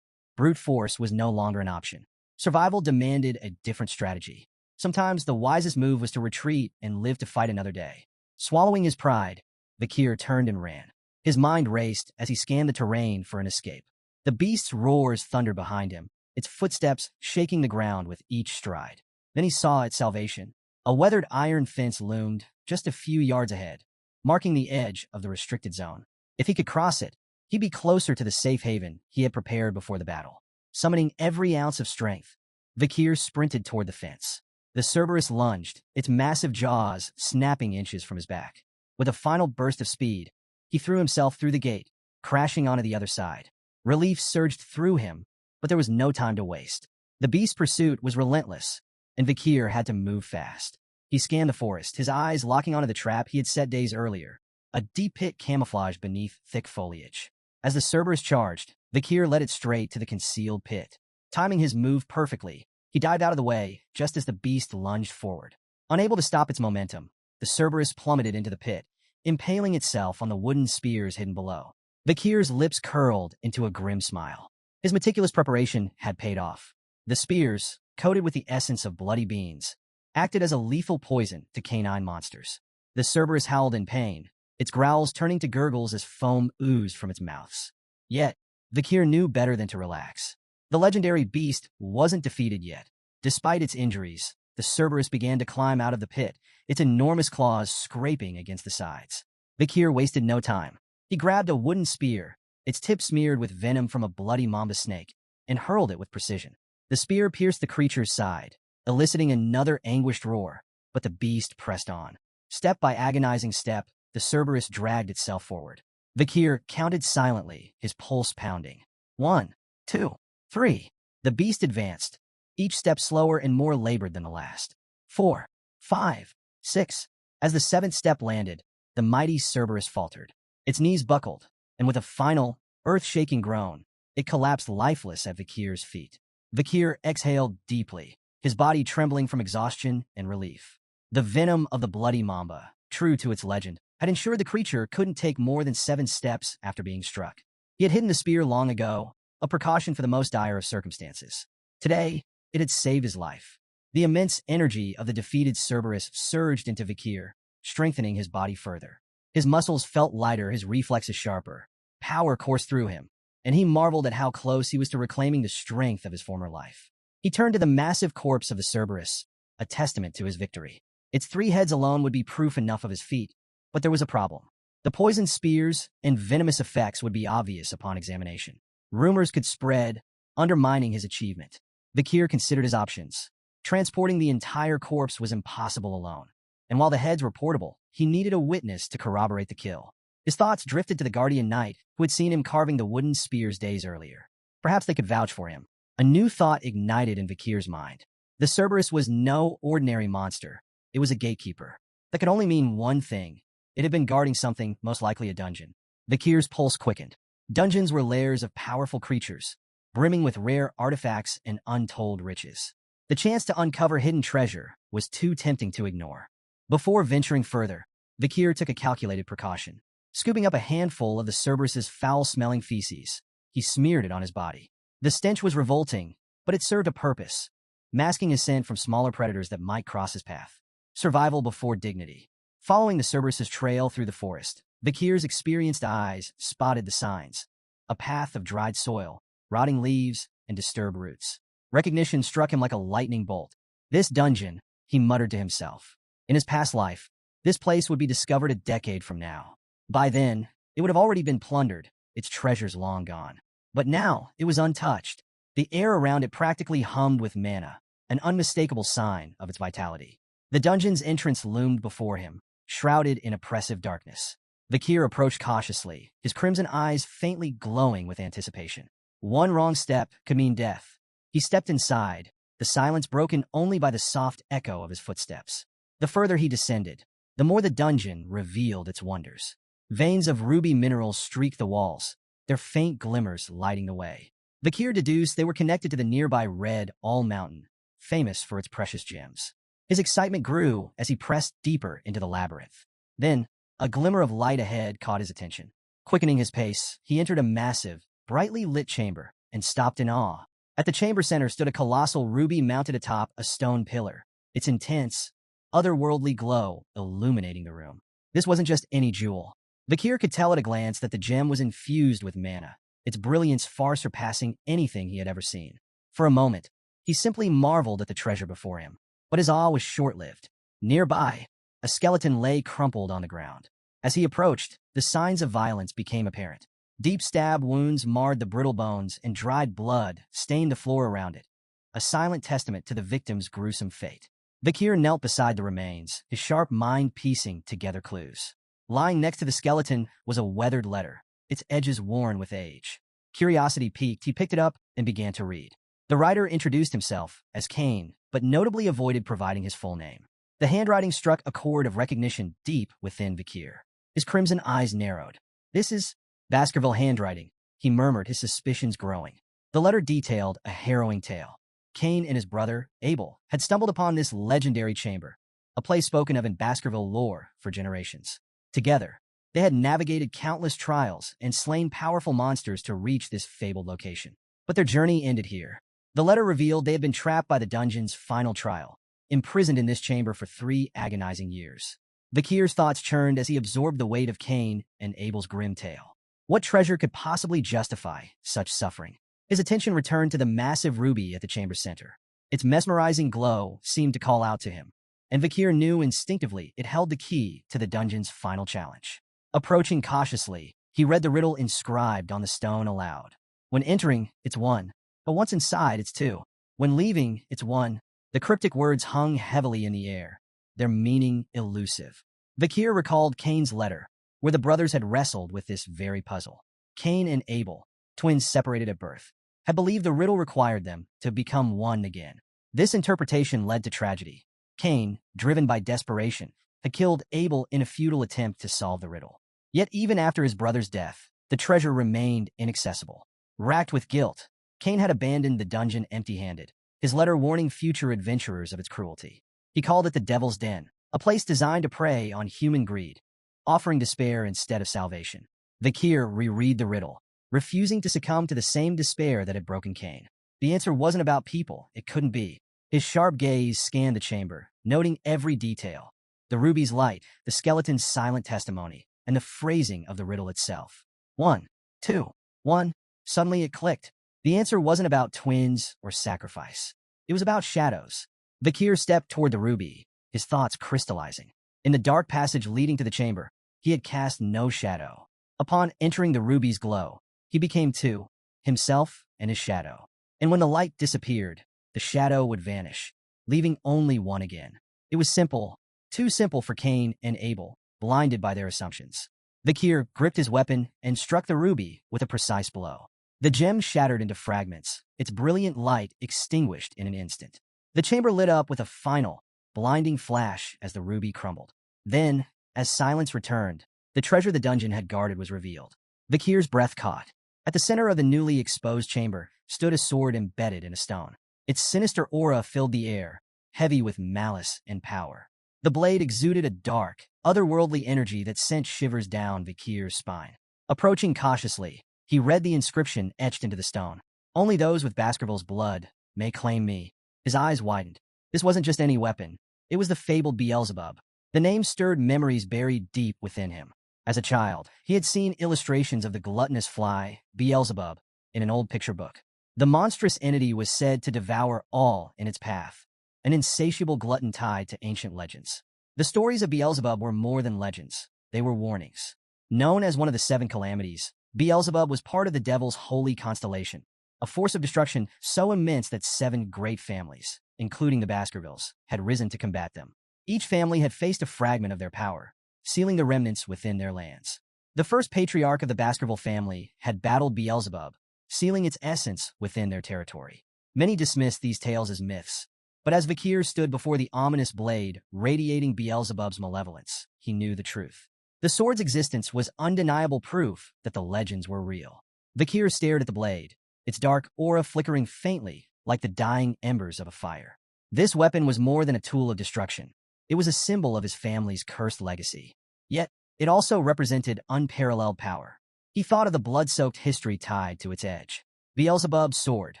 Brute force was no longer an option. Survival demanded a different strategy. Sometimes the wisest move was to retreat and live to fight another day. Swallowing his pride, Vikir turned and ran. His mind raced as he scanned the terrain for an escape. The beast's roars thundered behind him, its footsteps shaking the ground with each stride. Then he saw its salvation. A weathered iron fence loomed just a few yards ahead, marking the edge of the restricted zone. If he could cross it, he'd be closer to the safe haven he had prepared before the battle. Summoning every ounce of strength, Vikir sprinted toward the fence. The Cerberus lunged, its massive jaws snapping inches from his back. With a final burst of speed, he threw himself through the gate, crashing onto the other side. Relief surged through him, but there was no time to waste. The beast's pursuit was relentless, and Vikir had to move fast. He scanned the forest, his eyes locking onto the trap he had set days earlier, a deep pit camouflaged beneath thick foliage. As the Cerberus charged, Vikir led it straight to the concealed pit. Timing his move perfectly, he dived out of the way just as the beast lunged forward. Unable to stop its momentum, the Cerberus plummeted into the pit, impaling itself on the wooden spears hidden below. Vikir's lips curled into a grim smile. His meticulous preparation had paid off. The spears, coated with the essence of bloody beans, acted as a lethal poison to canine monsters. The Cerberus howled in pain, its growls turning to gurgles as foam oozed from its mouths. Yet, Vikir knew better than to relax. The legendary beast wasn't defeated yet. Despite its injuries, the Cerberus began to climb out of the pit, its enormous claws scraping against the sides. Vikir wasted no time. He grabbed a wooden spear, its tip smeared with venom from a bloody mamba snake, and hurled it with precision. The spear pierced the creature's side, eliciting another anguished roar, but the beast pressed on. Step by agonizing step, the Cerberus dragged itself forward. Vikir counted silently, his pulse pounding. 1, 2, 3. The beast advanced, each step slower and more labored than the last. 4, 5, 6. As the seventh step landed, the mighty Cerberus faltered. Its knees buckled, and with a final, earth-shaking groan, it collapsed lifeless at Vikir's feet. Vikir exhaled deeply, his body trembling from exhaustion and relief. The venom of the bloody mamba, true to its legend, had ensured the creature couldn't take more than 7 steps after being struck. He had hidden the spear long ago, a precaution for the most dire of circumstances. Today, it had saved his life. The immense energy of the defeated Cerberus surged into Vikir, strengthening his body further. His muscles felt lighter, his reflexes sharper. Power coursed through him, and he marveled at how close he was to reclaiming the strength of his former life. He turned to the massive corpse of the Cerberus, a testament to his victory. Its 3 heads alone would be proof enough of his feat, but there was a problem. The poisoned spears and venomous effects would be obvious upon examination. Rumors could spread, undermining his achievement. Vikir considered his options. Transporting the entire corpse was impossible alone, and while the heads were portable, he needed a witness to corroborate the kill. His thoughts drifted to the guardian knight who had seen him carving the wooden spears days earlier. Perhaps they could vouch for him. A new thought ignited in Vikir's mind. The Cerberus was no ordinary monster. It was a gatekeeper. That could only mean one thing. It had been guarding something, most likely a dungeon. Vikir's pulse quickened. Dungeons were lairs of powerful creatures, brimming with rare artifacts and untold riches. The chance to uncover hidden treasure was too tempting to ignore. Before venturing further, Vikir took a calculated precaution. Scooping up a handful of the Cerberus's foul-smelling feces, he smeared it on his body. The stench was revolting, but it served a purpose, masking his scent from smaller predators that might cross his path. Survival before dignity. Following the Cerberus's trail through the forest, Vikir's experienced eyes spotted the signs. A path of dried soil, rotting leaves, and disturbed roots. Recognition struck him like a lightning bolt. This dungeon, he muttered to himself. In his past life, this place would be discovered a decade from now. By then, it would have already been plundered, its treasures long gone. But now, it was untouched. The air around it practically hummed with mana, an unmistakable sign of its vitality. The dungeon's entrance loomed before him, shrouded in oppressive darkness. Vikir approached cautiously, his crimson eyes faintly glowing with anticipation. One wrong step could mean death. He stepped inside, the silence broken only by the soft echo of his footsteps. The further he descended, the more the dungeon revealed its wonders. Veins of ruby minerals streaked the walls, their faint glimmers lighting the way. Vikir deduced they were connected to the nearby Red All Mountain, famous for its precious gems. His excitement grew as he pressed deeper into the labyrinth. Then, a glimmer of light ahead caught his attention. Quickening his pace, he entered a massive, brightly lit chamber and stopped in awe. At the chamber center stood a colossal ruby mounted atop a stone pillar, its intense, otherworldly glow illuminating the room. This wasn't just any jewel. Vikir could tell at a glance that the gem was infused with mana, its brilliance far surpassing anything he had ever seen. For a moment, he simply marveled at the treasure before him. But his awe was short-lived. Nearby, a skeleton lay crumpled on the ground. As he approached, the signs of violence became apparent. Deep stab wounds marred the brittle bones, and dried blood stained the floor around it, a silent testament to the victim's gruesome fate. Vikir knelt beside the remains, his sharp mind piecing together clues. Lying next to the skeleton was a weathered letter, its edges worn with age. Curiosity piqued, he picked it up and began to read. The writer introduced himself as Cain, but notably avoided providing his full name. The handwriting struck a chord of recognition deep within Vikir. His crimson eyes narrowed. "This is Baskerville handwriting," he murmured, his suspicions growing. The letter detailed a harrowing tale. Cain and his brother, Abel, had stumbled upon this legendary chamber, a place spoken of in Baskerville lore for generations. Together, they had navigated countless trials and slain powerful monsters to reach this fabled location. But their journey ended here. The letter revealed they had been trapped by the dungeon's final trial, imprisoned in this chamber for 3 agonizing years. Vikir's thoughts churned as he absorbed the weight of Cain and Abel's grim tale. What treasure could possibly justify such suffering? His attention returned to the massive ruby at the chamber's center. Its mesmerizing glow seemed to call out to him, and Vikir knew instinctively it held the key to the dungeon's final challenge. Approaching cautiously, he read the riddle inscribed on the stone aloud. When entering, it's 1, but once inside, it's 2. When leaving, it's 1. The cryptic words hung heavily in the air, their meaning elusive. Vakir recalled Cain's letter, where the brothers had wrestled with this very puzzle. Cain and Abel, twins separated at birth, had believed the riddle required them to become one again. This interpretation led to tragedy. Cain, driven by desperation, had killed Abel in a futile attempt to solve the riddle. Yet even after his brother's death, the treasure remained inaccessible. Racked with guilt, Cain had abandoned the dungeon empty-handed, his letter warning future adventurers of its cruelty. He called it the Devil's Den, a place designed to prey on human greed, offering despair instead of salvation. Vakir reread the riddle, refusing to succumb to the same despair that had broken Cain. The answer wasn't about people, it couldn't be. His sharp gaze scanned the chamber, noting every detail. The ruby's light, the skeleton's silent testimony, and the phrasing of the riddle itself. 1, 2, 1. Suddenly it clicked. The answer wasn't about twins or sacrifice. It was about shadows. Vakir stepped toward the ruby, his thoughts crystallizing. In the dark passage leading to the chamber, he had cast no shadow. Upon entering the ruby's glow, he became two, himself and his shadow. And when the light disappeared, the shadow would vanish, leaving only one again. It was simple, too simple for Cain and Abel, blinded by their assumptions. Vakir gripped his weapon and struck the ruby with a precise blow. The gem shattered into fragments, its brilliant light extinguished in an instant. The chamber lit up with a final, blinding flash as the ruby crumbled. Then, as silence returned, the treasure the dungeon had guarded was revealed. Vakir's breath caught. At the center of the newly exposed chamber stood a sword embedded in a stone. Its sinister aura filled the air, heavy with malice and power. The blade exuded a dark, otherworldly energy that sent shivers down Vakir's spine. Approaching cautiously, he read the inscription etched into the stone. "Only those with Baskerville's blood may claim me." His eyes widened. This wasn't just any weapon. It was the fabled Beelzebub. The name stirred memories buried deep within him. As a child, he had seen illustrations of the gluttonous fly, Beelzebub, in an old picture book. The monstrous entity was said to devour all in its path, an insatiable glutton tied to ancient legends. The stories of Beelzebub were more than legends. They were warnings. Known as one of the seven calamities, Beelzebub was part of the devil's holy constellation, a force of destruction so immense that 7 great families, including the Baskervilles, had risen to combat them. Each family had faced a fragment of their power, sealing the remnants within their lands. The first patriarch of the Baskerville family had battled Beelzebub, sealing its essence within their territory. Many dismissed these tales as myths, but as Vakir stood before the ominous blade radiating Beelzebub's malevolence, he knew the truth. The sword's existence was undeniable proof that the legends were real. Vakir stared at the blade, its dark aura flickering faintly like the dying embers of a fire. This weapon was more than a tool of destruction. It was a symbol of his family's cursed legacy. Yet, it also represented unparalleled power. He thought of the blood-soaked history tied to its edge. Beelzebub's sword,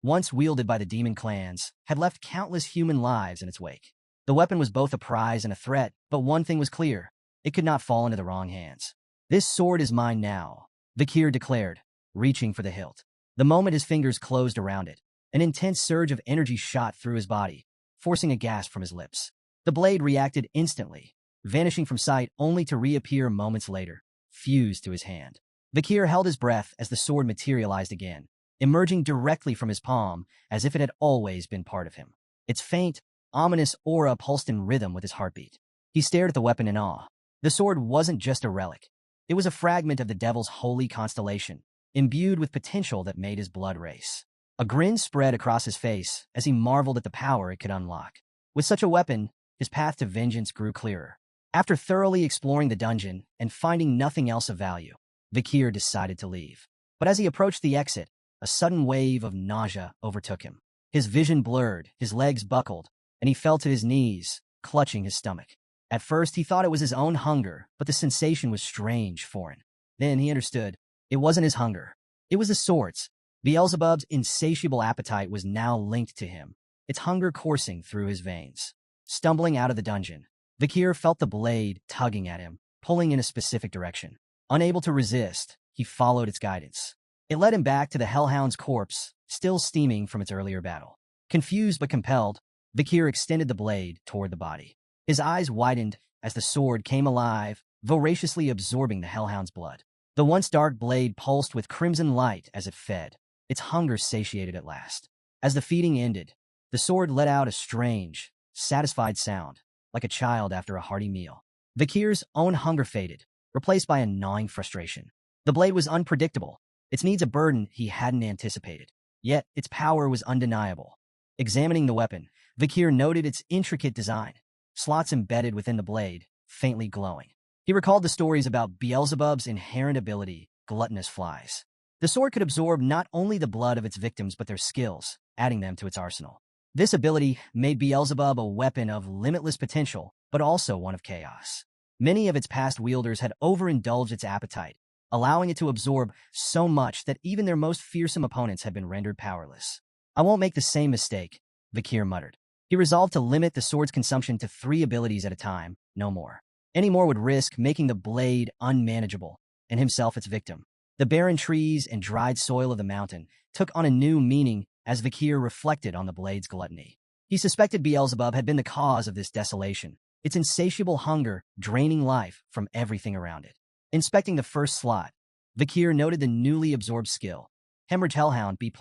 once wielded by the demon clans, had left countless human lives in its wake. The weapon was both a prize and a threat, but one thing was clear. It could not fall into the wrong hands. "This sword is mine now," Vakir declared, reaching for the hilt. The moment his fingers closed around it, an intense surge of energy shot through his body, forcing a gasp from his lips. The blade reacted instantly, vanishing from sight only to reappear moments later, fused to his hand. Vakir held his breath as the sword materialized again, emerging directly from his palm as if it had always been part of him. Its faint, ominous aura pulsed in rhythm with his heartbeat. He stared at the weapon in awe. The sword wasn't just a relic. It was a fragment of the devil's holy constellation, imbued with potential that made his blood race. A grin spread across his face as he marveled at the power it could unlock. With such a weapon, his path to vengeance grew clearer. After thoroughly exploring the dungeon and finding nothing else of value, Vakir decided to leave. But as he approached the exit, a sudden wave of nausea overtook him. His vision blurred, his legs buckled, and he fell to his knees, clutching his stomach. At first, he thought it was his own hunger, but the sensation was strange, foreign. Then he understood. It wasn't his hunger. It was the sword's. Beelzebub's insatiable appetite was now linked to him, its hunger coursing through his veins. Stumbling out of the dungeon, Vakir felt the blade tugging at him, pulling in a specific direction. Unable to resist, he followed its guidance. It led him back to the Hellhound's corpse, still steaming from its earlier battle. Confused but compelled, Vakir extended the blade toward the body. His eyes widened as the sword came alive, voraciously absorbing the Hellhound's blood. The once dark blade pulsed with crimson light as it fed, its hunger satiated at last. As the feeding ended, the sword let out a strange, satisfied sound, like a child after a hearty meal. Vikir's own hunger faded, replaced by a gnawing frustration. The blade was unpredictable, its needs a burden he hadn't anticipated. Yet, its power was undeniable. Examining the weapon, Vikir noted its intricate design, slots embedded within the blade, faintly glowing. He recalled the stories about Beelzebub's inherent ability, gluttonous flies. The sword could absorb not only the blood of its victims but their skills, adding them to its arsenal. This ability made Beelzebub a weapon of limitless potential, but also one of chaos. Many of its past wielders had overindulged its appetite, allowing it to absorb so much that even their most fearsome opponents had been rendered powerless. I won't make the same mistake, Vikir muttered. He resolved to limit the sword's consumption to 3 abilities at a time, no more. Any more would risk making the blade unmanageable, and himself its victim. The barren trees and dried soil of the mountain took on a new meaning as Vikir reflected on the blade's gluttony. He suspected Beelzebub had been the cause of this desolation, its insatiable hunger draining life from everything around it. Inspecting the first slot, Vikir noted the newly absorbed skill, Hemorrhage Hellhound B+.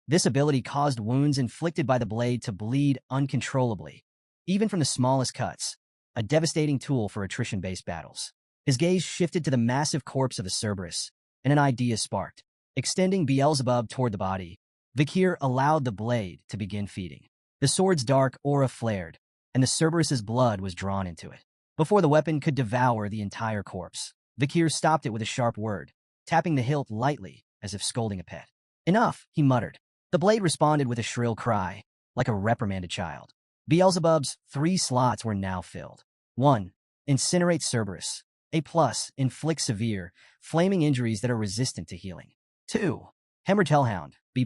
This ability caused wounds inflicted by the blade to bleed uncontrollably, even from the smallest cuts, a devastating tool for attrition-based battles. His gaze shifted to the massive corpse of the Cerberus, and an idea sparked. Extending Beelzebub toward the body, Vikir allowed the blade to begin feeding. The sword's dark aura flared, and the Cerberus's blood was drawn into it. Before the weapon could devour the entire corpse, Vikir stopped it with a sharp word, tapping the hilt lightly, as if scolding a pet. Enough, he muttered. The blade responded with a shrill cry, like a reprimanded child. Beelzebub's 3 slots were now filled. 1. Incinerate Cerberus. A+. Inflict severe, flaming injuries that are resistant to healing. 2. Hemorrhage Hellhound. B+.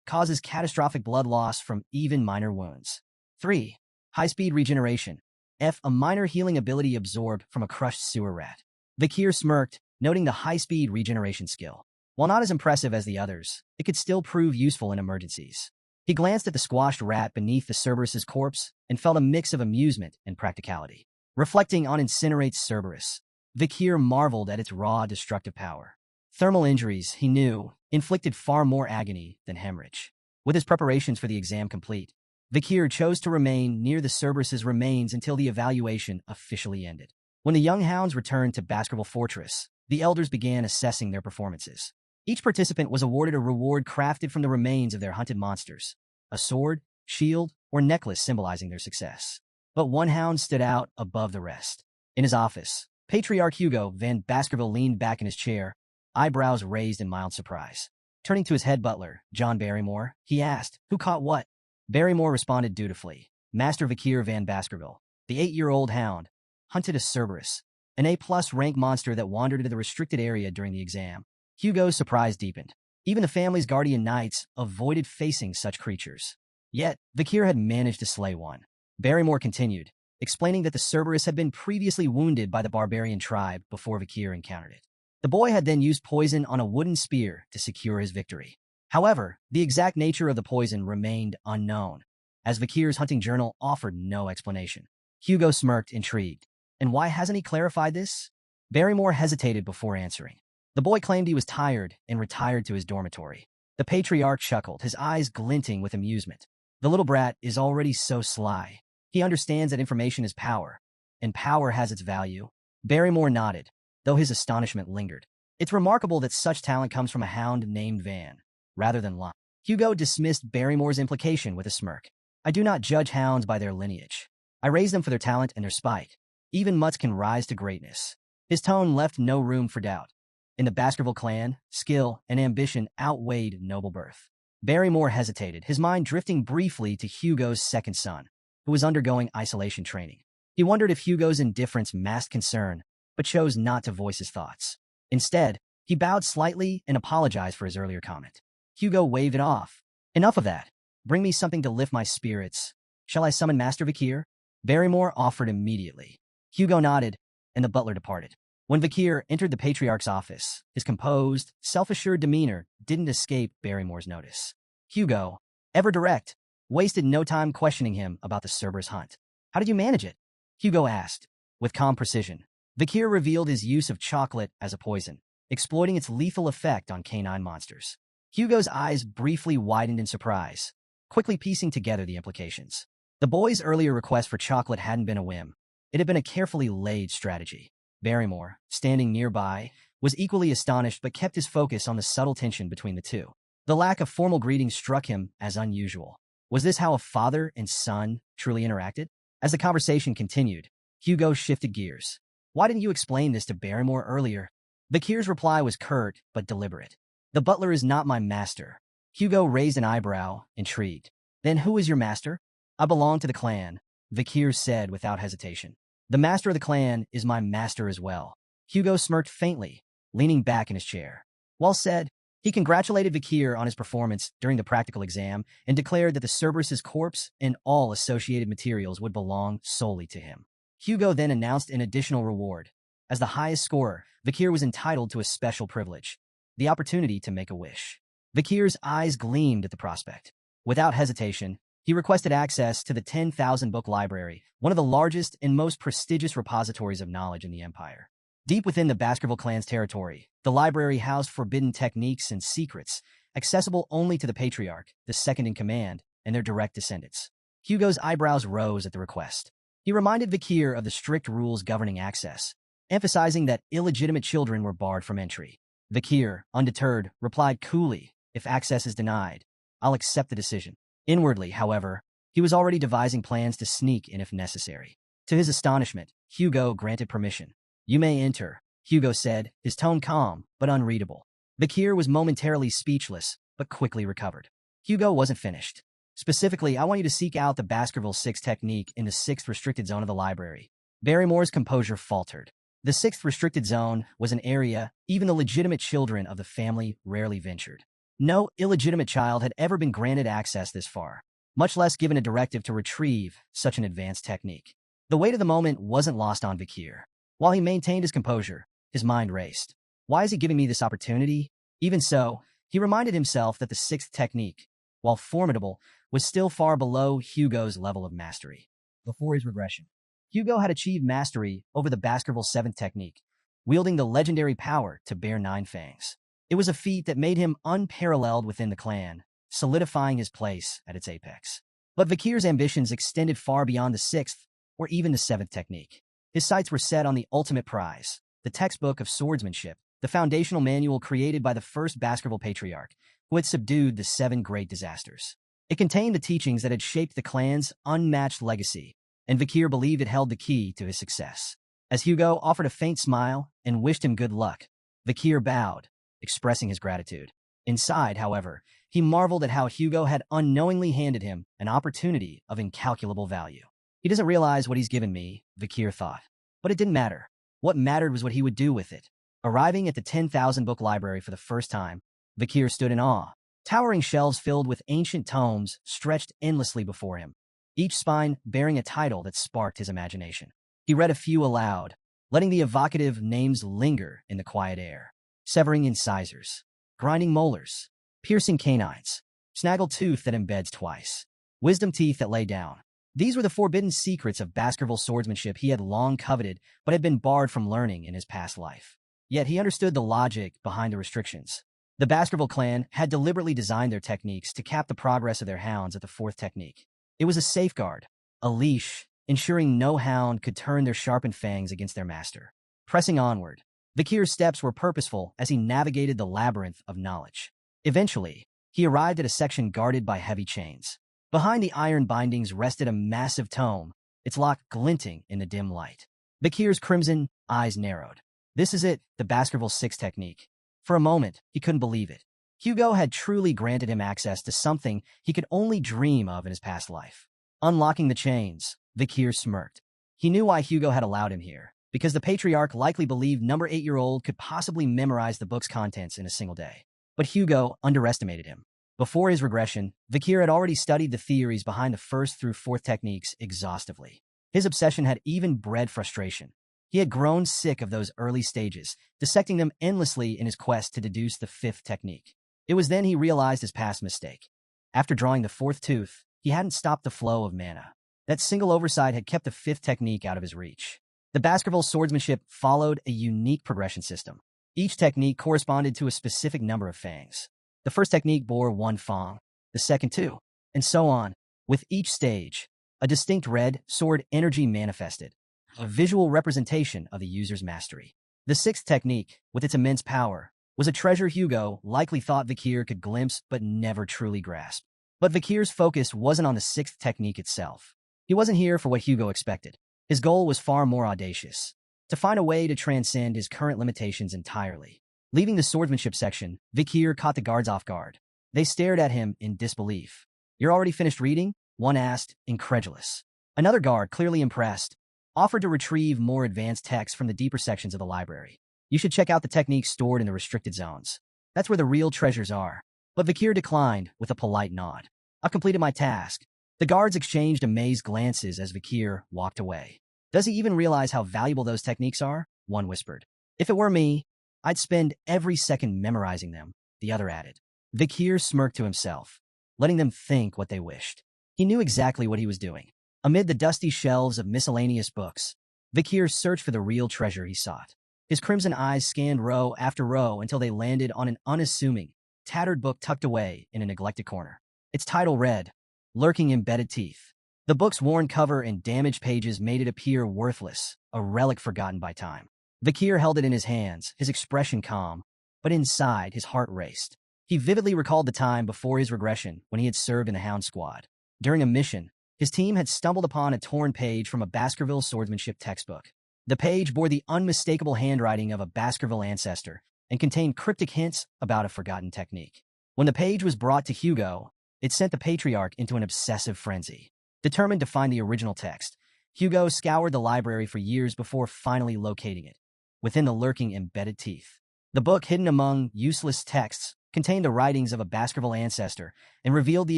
Causes catastrophic blood loss from even minor wounds. 3. High-speed regeneration. F. A minor healing ability absorbed from a crushed sewer rat. Vikir smirked, noting the high-speed regeneration skill. While not as impressive as the others, it could still prove useful in emergencies. He glanced at the squashed rat beneath the Cerberus's corpse and felt a mix of amusement and practicality. Reflecting on Incinerate Cerberus, Vikir marveled at its raw, destructive power. Thermal injuries, he knew, inflicted far more agony than hemorrhage. With his preparations for the exam complete, Vikir chose to remain near the Cerberus's remains until the evaluation officially ended. When the young hounds returned to Baskerville Fortress, the elders began assessing their performances. Each participant was awarded a reward crafted from the remains of their hunted monsters, a sword, shield, or necklace symbolizing their success. But one hound stood out above the rest. In his office, Patriarch Hugo Van Baskerville leaned back in his chair, eyebrows raised in mild surprise. Turning to his head butler, John Barrymore, he asked, "Who caught what?" Barrymore responded dutifully. Master Vikir Van Baskerville, the 8-year-old hound, hunted a Cerberus, an A+ rank monster that wandered into the restricted area during the exam. Hugo's surprise deepened. Even the family's guardian knights avoided facing such creatures. Yet, Vikir had managed to slay one. Barrymore continued, explaining that the Cerberus had been previously wounded by the barbarian tribe before Vikir encountered it. The boy had then used poison on a wooden spear to secure his victory. However, the exact nature of the poison remained unknown, as Vikir's hunting journal offered no explanation. Hugo smirked, intrigued. And why hasn't he clarified this? Barrymore hesitated before answering. The boy claimed he was tired and retired to his dormitory. The patriarch chuckled, his eyes glinting with amusement. The little brat is already so sly. He understands that information is power, and power has its value. Barrymore nodded, though his astonishment lingered. It's remarkable that such talent comes from a hound named Van, rather than Lon. Hugo dismissed Barrymore's implication with a smirk. I do not judge hounds by their lineage. I raise them for their talent and their spite. Even mutts can rise to greatness. His tone left no room for doubt. In the Baskerville clan, skill and ambition outweighed noble birth. Barrymore hesitated, his mind drifting briefly to Hugo's second son, who was undergoing isolation training. He wondered if Hugo's indifference masked concern, but chose not to voice his thoughts. Instead, he bowed slightly and apologized for his earlier comment. Hugo waved it off. Enough of that. Bring me something to lift my spirits. Shall I summon Master Vikir? Barrymore offered immediately. Hugo nodded, and the butler departed. When Vikir entered the Patriarch's office, his composed, self-assured demeanor didn't escape Barrymore's notice. Hugo, ever direct, wasted no time questioning him about the Cerberus hunt. How did you manage it? Hugo asked. With calm precision, Vikir revealed his use of chocolate as a poison, exploiting its lethal effect on canine monsters. Hugo's eyes briefly widened in surprise, quickly piecing together the implications. The boy's earlier request for chocolate hadn't been a whim. It had been a carefully laid strategy. Barrymore, standing nearby, was equally astonished but kept his focus on the subtle tension between the two. The lack of formal greeting struck him as unusual. Was this how a father and son truly interacted? As the conversation continued, Hugo shifted gears. Why didn't you explain this to Barrymore earlier? Vakir's reply was curt but deliberate. The butler is not my master. Hugo raised an eyebrow, intrigued. Then who is your master? I belong to the clan, Vakir said without hesitation. The master of the clan is my master as well. Hugo smirked faintly, leaning back in his chair. Well said. He congratulated Vakir on his performance during the practical exam and declared that the Cerberus's corpse and all associated materials would belong solely to him. Hugo then announced an additional reward. As the highest scorer, Vakir was entitled to a special privilege, the opportunity to make a wish. Vakir's eyes gleamed at the prospect. Without hesitation, he requested access to the 10,000-book library, one of the largest and most prestigious repositories of knowledge in the Empire. Deep within the Baskerville clan's territory, the library housed forbidden techniques and secrets, accessible only to the Patriarch, the second-in-command, and their direct descendants. Hugo's eyebrows rose at the request. He reminded Vakir of the strict rules governing access, emphasizing that illegitimate children were barred from entry. Vakir, undeterred, replied coolly, if access is denied, I'll accept the decision. Inwardly, however, he was already devising plans to sneak in if necessary. To his astonishment, Hugo granted permission. You may enter, Hugo said, his tone calm but unreadable. Vakir was momentarily speechless, but quickly recovered. Hugo wasn't finished. Specifically, I want you to seek out the Baskerville 6 technique in the 6th restricted zone of the library. Barrymore's composure faltered. The 6th restricted zone was an area even the legitimate children of the family rarely ventured. No illegitimate child had ever been granted access this far, much less given a directive to retrieve such an advanced technique. The weight of the moment wasn't lost on Vakir. While he maintained his composure, his mind raced. Why is he giving me this opportunity? Even so, he reminded himself that the 6th technique, while formidable, was still far below Hugo's level of mastery. Before his regression, Hugo had achieved mastery over the Baskerville 7th technique, wielding the legendary power to bear 9 fangs. It was a feat that made him unparalleled within the clan, solidifying his place at its apex. But Vakir's ambitions extended far beyond the 6th or even the 7th technique. His sights were set on the ultimate prize, the textbook of swordsmanship, the foundational manual created by the first Baskerville Patriarch, who had subdued the 7 great disasters. It contained the teachings that had shaped the clan's unmatched legacy, and Vakir believed it held the key to his success. As Hugo offered a faint smile and wished him good luck, Vakir bowed, expressing his gratitude. Inside, however, he marveled at how Hugo had unknowingly handed him an opportunity of incalculable value. He doesn't realize what he's given me, Vakir thought. But it didn't matter. What mattered was what he would do with it. Arriving at the 10,000-book library for the first time, Vakir stood in awe. Towering shelves filled with ancient tomes stretched endlessly before him, each spine bearing a title that sparked his imagination. He read a few aloud, letting the evocative names linger in the quiet air. Severing incisors, grinding molars, piercing canines, snaggle tooth that embeds twice, wisdom teeth that lay down. These were the forbidden secrets of Baskerville swordsmanship he had long coveted but had been barred from learning in his past life. Yet he understood the logic behind the restrictions. The Baskerville clan had deliberately designed their techniques to cap the progress of their hounds at the 4th technique. It was a safeguard, a leash, ensuring no hound could turn their sharpened fangs against their master. Pressing onward, Vakir's steps were purposeful as he navigated the labyrinth of knowledge. Eventually, he arrived at a section guarded by heavy chains. Behind the iron bindings rested a massive tome, its lock glinting in the dim light. Vakir's crimson eyes narrowed. This is it, the Baskerville 6 technique. For a moment, he couldn't believe it. Hugo had truly granted him access to something he could only dream of in his past life. Unlocking the chains, Vakir smirked. He knew why Hugo had allowed him here, because the Patriarch likely believed number 8-year-old could possibly memorize the book's contents in a single day. But Hugo underestimated him. Before his regression, Vakir had already studied the theories behind the 1st through 4th techniques exhaustively. His obsession had even bred frustration. He had grown sick of those early stages, dissecting them endlessly in his quest to deduce the 5th technique. It was then he realized his past mistake. After drawing the 4th tooth, he hadn't stopped the flow of mana. That single oversight had kept the 5th technique out of his reach. The Baskerville swordsmanship followed a unique progression system. Each technique corresponded to a specific number of fangs. The 1st technique bore 1 fang, the 2nd 2, and so on. With each stage, a distinct red sword energy manifested. a visual representation of the user's mastery. The sixth technique, with its immense power, was a treasure Hugo likely thought Vikir could glimpse but never truly grasp. But Vikir's focus wasn't on the sixth technique itself. He wasn't here for what Hugo expected. His goal was far more audacious: to find a way to transcend his current limitations entirely. Leaving the swordsmanship section, Vikir caught the guards off guard. They stared at him in disbelief. "You're already finished reading?" one asked, incredulous. Another guard, clearly impressed, offered to retrieve more advanced texts from the deeper sections of the library. "You should check out the techniques stored in the restricted zones. That's where the real treasures are." But Vikir declined with a polite nod. "I've completed my task." The guards exchanged amazed glances as Vikir walked away. "Does he even realize how valuable those techniques are?" one whispered. "If it were me, I'd spend every second memorizing them," the other added. Vikir smirked to himself, letting them think what they wished. He knew exactly what he was doing. Amid the dusty shelves of miscellaneous books, Vikir searched for the real treasure he sought. His crimson eyes scanned row after row until they landed on an unassuming, tattered book tucked away in a neglected corner. Its title read, "Lurking Embedded Teeth." The book's worn cover and damaged pages made it appear worthless, a relic forgotten by time. Vikir held it in his hands, his expression calm, but inside his heart raced. He vividly recalled the time before his regression when he had served in the Hound squad. During a mission, his team had stumbled upon a torn page from a Baskerville swordsmanship textbook. The page bore the unmistakable handwriting of a Baskerville ancestor and contained cryptic hints about a forgotten technique. When the page was brought to Hugo, it sent the patriarch into an obsessive frenzy. Determined to find the original text, Hugo scoured the library for years before finally locating it, within the lurking embedded teeth. The book, hidden among useless texts, contained the writings of a Baskerville ancestor and revealed the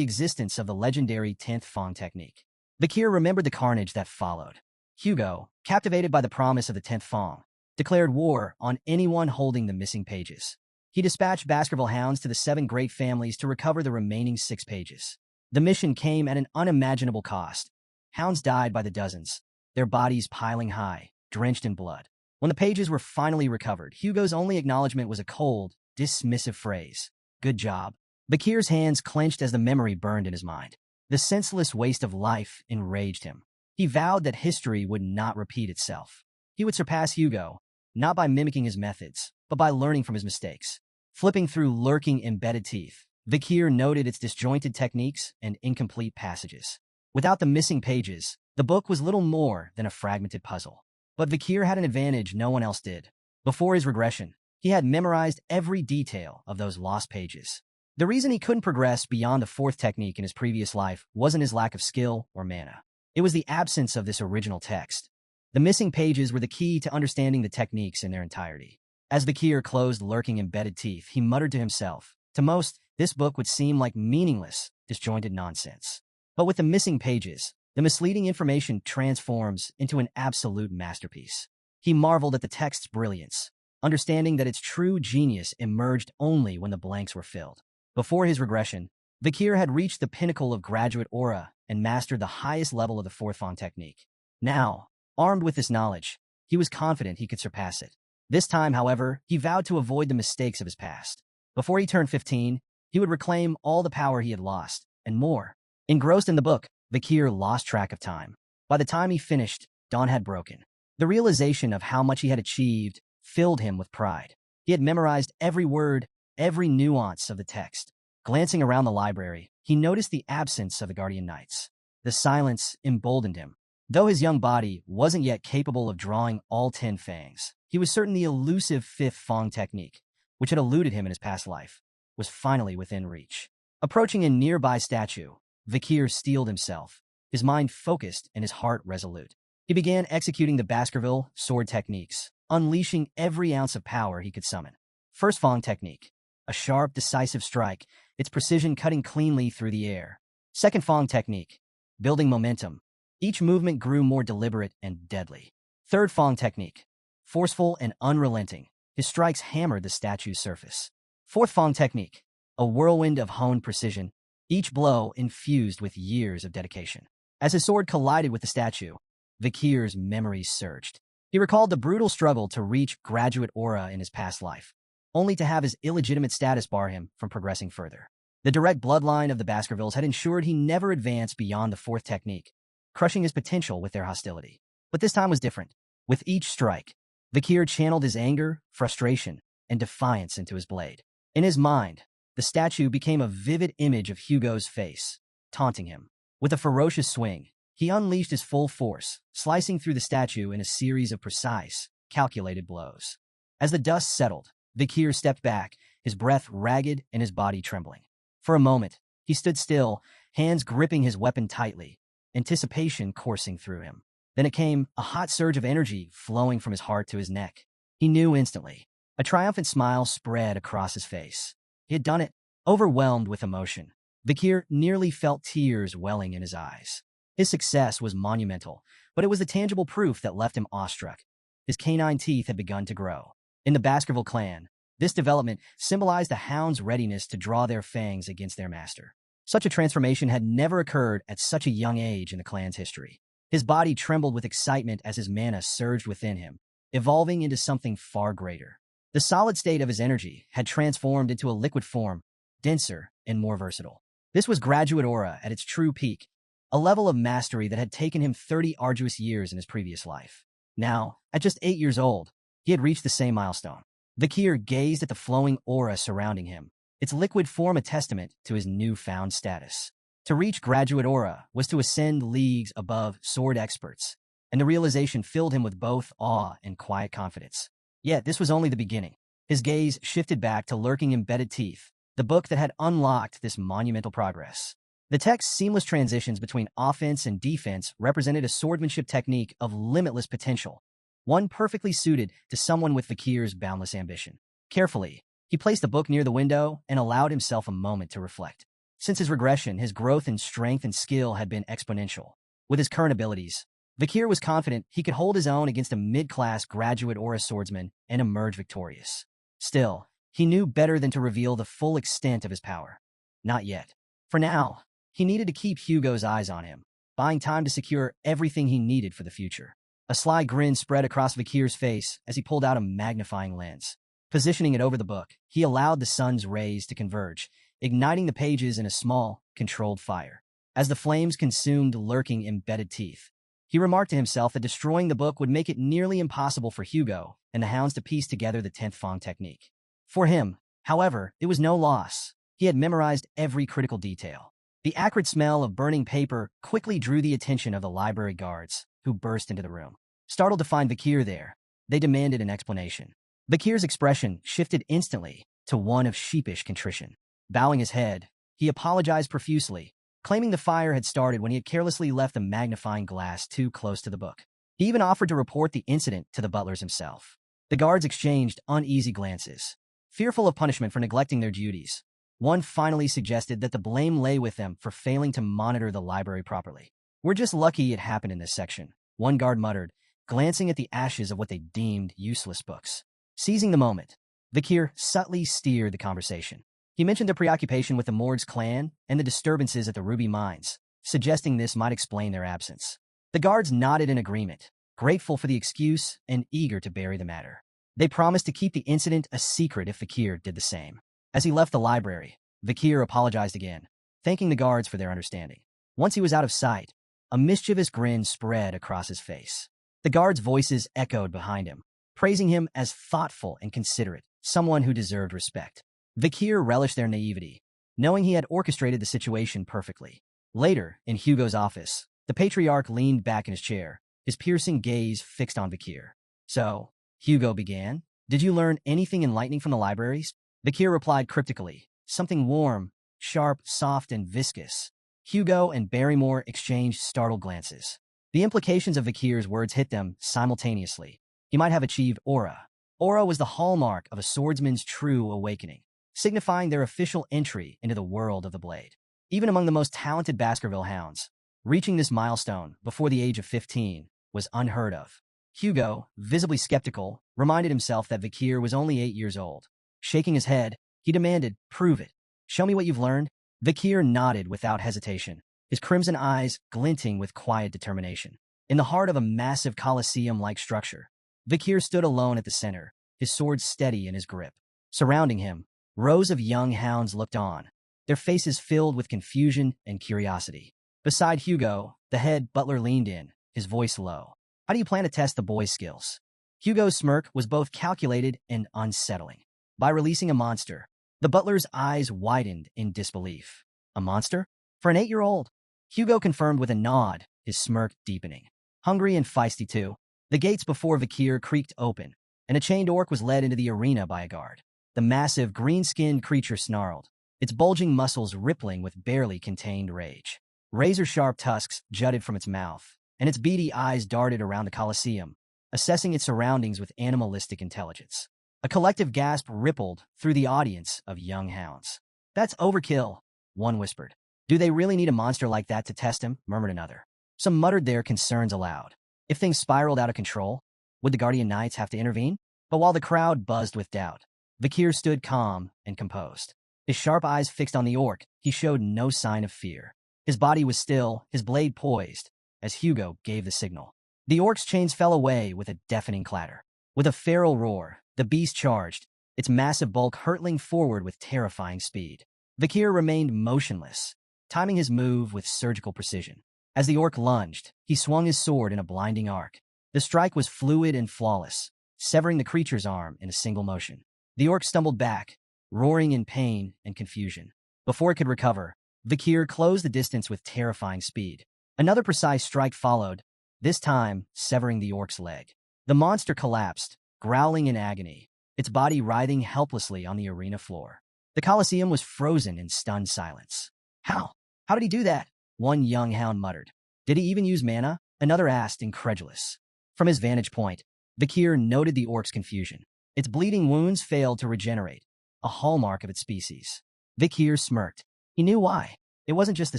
existence of the legendary 10th Fong technique. Vikir remembered the carnage that followed. Hugo, captivated by the promise of the 10th Fong, declared war on anyone holding the missing pages. He dispatched Baskerville hounds to the 7 great families to recover the remaining 6 pages. The mission came at an unimaginable cost. Hounds died by the dozens, their bodies piling high, drenched in blood. When the pages were finally recovered, Hugo's only acknowledgement was a cold, dismissive phrase: "Good job." Bakir's hands clenched as the memory burned in his mind. The senseless waste of life enraged him. He vowed that history would not repeat itself. He would surpass Hugo, not by mimicking his methods, but by learning from his mistakes. Flipping through lurking embedded teeth, Vikir noted its disjointed techniques and incomplete passages. Without the missing pages, the book was little more than a fragmented puzzle. But Vikir had an advantage no one else did. Before his regression, he had memorized every detail of those lost pages. The reason he couldn't progress beyond the 4th technique in his previous life wasn't his lack of skill or mana. It was the absence of this original text. The missing pages were the key to understanding the techniques in their entirety. As Vikir closed lurking embedded teeth, he muttered to himself, "To most, this book would seem like meaningless, disjointed nonsense. But with the missing pages, the misleading information transforms into an absolute masterpiece." He marveled at the text's brilliance, understanding that its true genius emerged only when the blanks were filled. Before his regression, Vikir had reached the pinnacle of graduate aura and mastered the highest level of the 4th Fong technique. Now, armed with this knowledge, he was confident he could surpass it. This time, however, he vowed to avoid the mistakes of his past. Before he turned 15, he would reclaim all the power he had lost, and more. Engrossed in the book, Vikir lost track of time. By the time he finished, dawn had broken. The realization of how much he had achieved filled him with pride. He had memorized every word, every nuance of the text. Glancing around the library, he noticed the absence of the Guardian Knights. The silence emboldened him. Though his young body wasn't yet capable of drawing all 10 fangs, he was certain the elusive 5th Fong technique, which had eluded him in his past life, was finally within reach. Approaching a nearby statue, Vikir steeled himself, his mind focused and his heart resolute. He began executing the Baskerville sword techniques, unleashing every ounce of power he could summon. First Fong technique, a sharp, decisive strike, its precision cutting cleanly through the air. Second Fong technique, building momentum. Each movement grew more deliberate and deadly. Third Fong technique, forceful and unrelenting. His strikes hammered the statue's surface. Fourth Fong technique, a whirlwind of honed precision, each blow infused with years of dedication. As his sword collided with the statue, Vikir's memories surged. He recalled the brutal struggle to reach graduate aura in his past life, only to have his illegitimate status bar him from progressing further. The direct bloodline of the Baskervilles had ensured he never advanced beyond the 4th technique, crushing his potential with their hostility. But this time was different. With each strike, Vikir channeled his anger, frustration, and defiance into his blade. In his mind, the statue became a vivid image of Hugo's face, taunting him. With a ferocious swing, he unleashed his full force, slicing through the statue in a series of precise, calculated blows. As the dust settled, Vikir stepped back, his breath ragged and his body trembling. For a moment, he stood still, hands gripping his weapon tightly, anticipation coursing through him. Then it came, a hot surge of energy flowing from his heart to his neck. He knew instantly. A triumphant smile spread across his face. He had done it, overwhelmed with emotion. Vikir nearly felt tears welling in his eyes. His success was monumental, but it was the tangible proof that left him awestruck. His canine teeth had begun to grow. In the Baskerville clan, this development symbolized the hound's readiness to draw their fangs against their master. Such a transformation had never occurred at such a young age in the clan's history. His body trembled with excitement as his mana surged within him, evolving into something far greater. The solid state of his energy had transformed into a liquid form, denser and more versatile. This was graduate aura at its true peak, a level of mastery that had taken him 30 arduous years in his previous life. Now, at just 8 years old, he had reached the same milestone. Vikir gazed at the flowing aura surrounding him, its liquid form a testament to his newfound status. To reach graduate aura was to ascend leagues above sword experts, and the realization filled him with both awe and quiet confidence. Yet this was only the beginning. His gaze shifted back to lurking embedded teeth, the book that had unlocked this monumental progress. The text's seamless transitions between offense and defense represented a swordsmanship technique of limitless potential, one perfectly suited to someone with Vikir's boundless ambition. Carefully, he placed the book near the window and allowed himself a moment to reflect. Since his regression, his growth in strength and skill had been exponential. With his current abilities, Vikir was confident he could hold his own against a mid-class graduate aura swordsman and emerge victorious. Still, he knew better than to reveal the full extent of his power. Not yet. For now, he needed to keep Hugo's eyes on him, buying time to secure everything he needed for the future. A sly grin spread across Vikir's face as he pulled out a magnifying lens. Positioning it over the book, he allowed the sun's rays to converge, igniting the pages in a small, controlled fire. As the flames consumed lurking embedded teeth, he remarked to himself that destroying the book would make it nearly impossible for Hugo and the hounds to piece together the 10th Fong technique. For him, however, it was no loss. He had memorized every critical detail. The acrid smell of burning paper quickly drew the attention of the library guards, who burst into the room. Startled to find Vikir there, they demanded an explanation. Vikir's expression shifted instantly to one of sheepish contrition. Bowing his head, he apologized profusely, claiming the fire had started when he had carelessly left the magnifying glass too close to the book. He even offered to report the incident to the butlers himself. The guards exchanged uneasy glances, fearful of punishment for neglecting their duties. One finally suggested that the blame lay with them for failing to monitor the library properly. "We're just lucky it happened in this section," one guard muttered, glancing at the ashes of what they deemed useless books. Seizing the moment, Vikir subtly steered the conversation. He mentioned their preoccupation with the Mords clan and the disturbances at the Ruby Mines, suggesting this might explain their absence. The guards nodded in agreement, grateful for the excuse and eager to bury the matter. They promised to keep the incident a secret if Vikir did the same. As he left the library, Vikir apologized again, thanking the guards for their understanding. Once he was out of sight, a mischievous grin spread across his face. The guards' voices echoed behind him, praising him as thoughtful and considerate, someone who deserved respect. Vikir relished their naivety, knowing he had orchestrated the situation perfectly. Later, in Hugo's office, the patriarch leaned back in his chair, his piercing gaze fixed on Vikir. "So," Hugo began, "did you learn anything enlightening from the libraries?" Vikir replied cryptically, "Something warm, sharp, soft, and viscous." Hugo and Barrymore exchanged startled glances. The implications of Vikir's words hit them simultaneously. He might have achieved aura. Aura was the hallmark of a swordsman's true awakening, signifying their official entry into the world of the blade. Even among the most talented Baskerville hounds, reaching this milestone before the age of 15 was unheard of. Hugo, visibly skeptical, reminded himself that Vikir was only 8 years old. Shaking his head, he demanded, "Prove it. Show me what you've learned." Vikir nodded without hesitation, his crimson eyes glinting with quiet determination. In the heart of a massive Colosseum-like structure, Vikir stood alone at the center, his sword steady in his grip. Surrounding him, rows of young hounds looked on, their faces filled with confusion and curiosity. Beside Hugo, the head butler leaned in, his voice low. How do you plan to test the boy's skills? Hugo's smirk was both calculated and unsettling. By releasing a monster, the butler's eyes widened in disbelief. A monster? For an 8-year-old? Hugo confirmed with a nod, his smirk deepening. Hungry and feisty too, the gates before Vikir creaked open, and a chained orc was led into the arena by a guard. The massive, green-skinned creature snarled, its bulging muscles rippling with barely contained rage. Razor-sharp tusks jutted from its mouth, and its beady eyes darted around the Colosseum, assessing its surroundings with animalistic intelligence. A collective gasp rippled through the audience of young hounds. "That's overkill," one whispered. "Do they really need a monster like that to test him?" murmured another. Some muttered their concerns aloud. If things spiraled out of control, would the Guardian Knights have to intervene? But while the crowd buzzed with doubt, Vikir stood calm and composed. His sharp eyes fixed on the orc, he showed no sign of fear. His body was still, his blade poised, as Hugo gave the signal. The orc's chains fell away with a deafening clatter. With a feral roar, the beast charged, its massive bulk hurtling forward with terrifying speed. Vikir remained motionless, timing his move with surgical precision. As the orc lunged, he swung his sword in a blinding arc. The strike was fluid and flawless, severing the creature's arm in a single motion. The orc stumbled back, roaring in pain and confusion. Before it could recover, Vikir closed the distance with terrifying speed. Another precise strike followed, this time severing the orc's leg. The monster collapsed, growling in agony, its body writhing helplessly on the arena floor. The Colosseum was frozen in stunned silence. How? How did he do that? One young hound muttered. Did he even use mana? Another asked, incredulous. From his vantage point, Vikir noted the orc's confusion. Its bleeding wounds failed to regenerate, a hallmark of its species. Vikir smirked. He knew why. It wasn't just the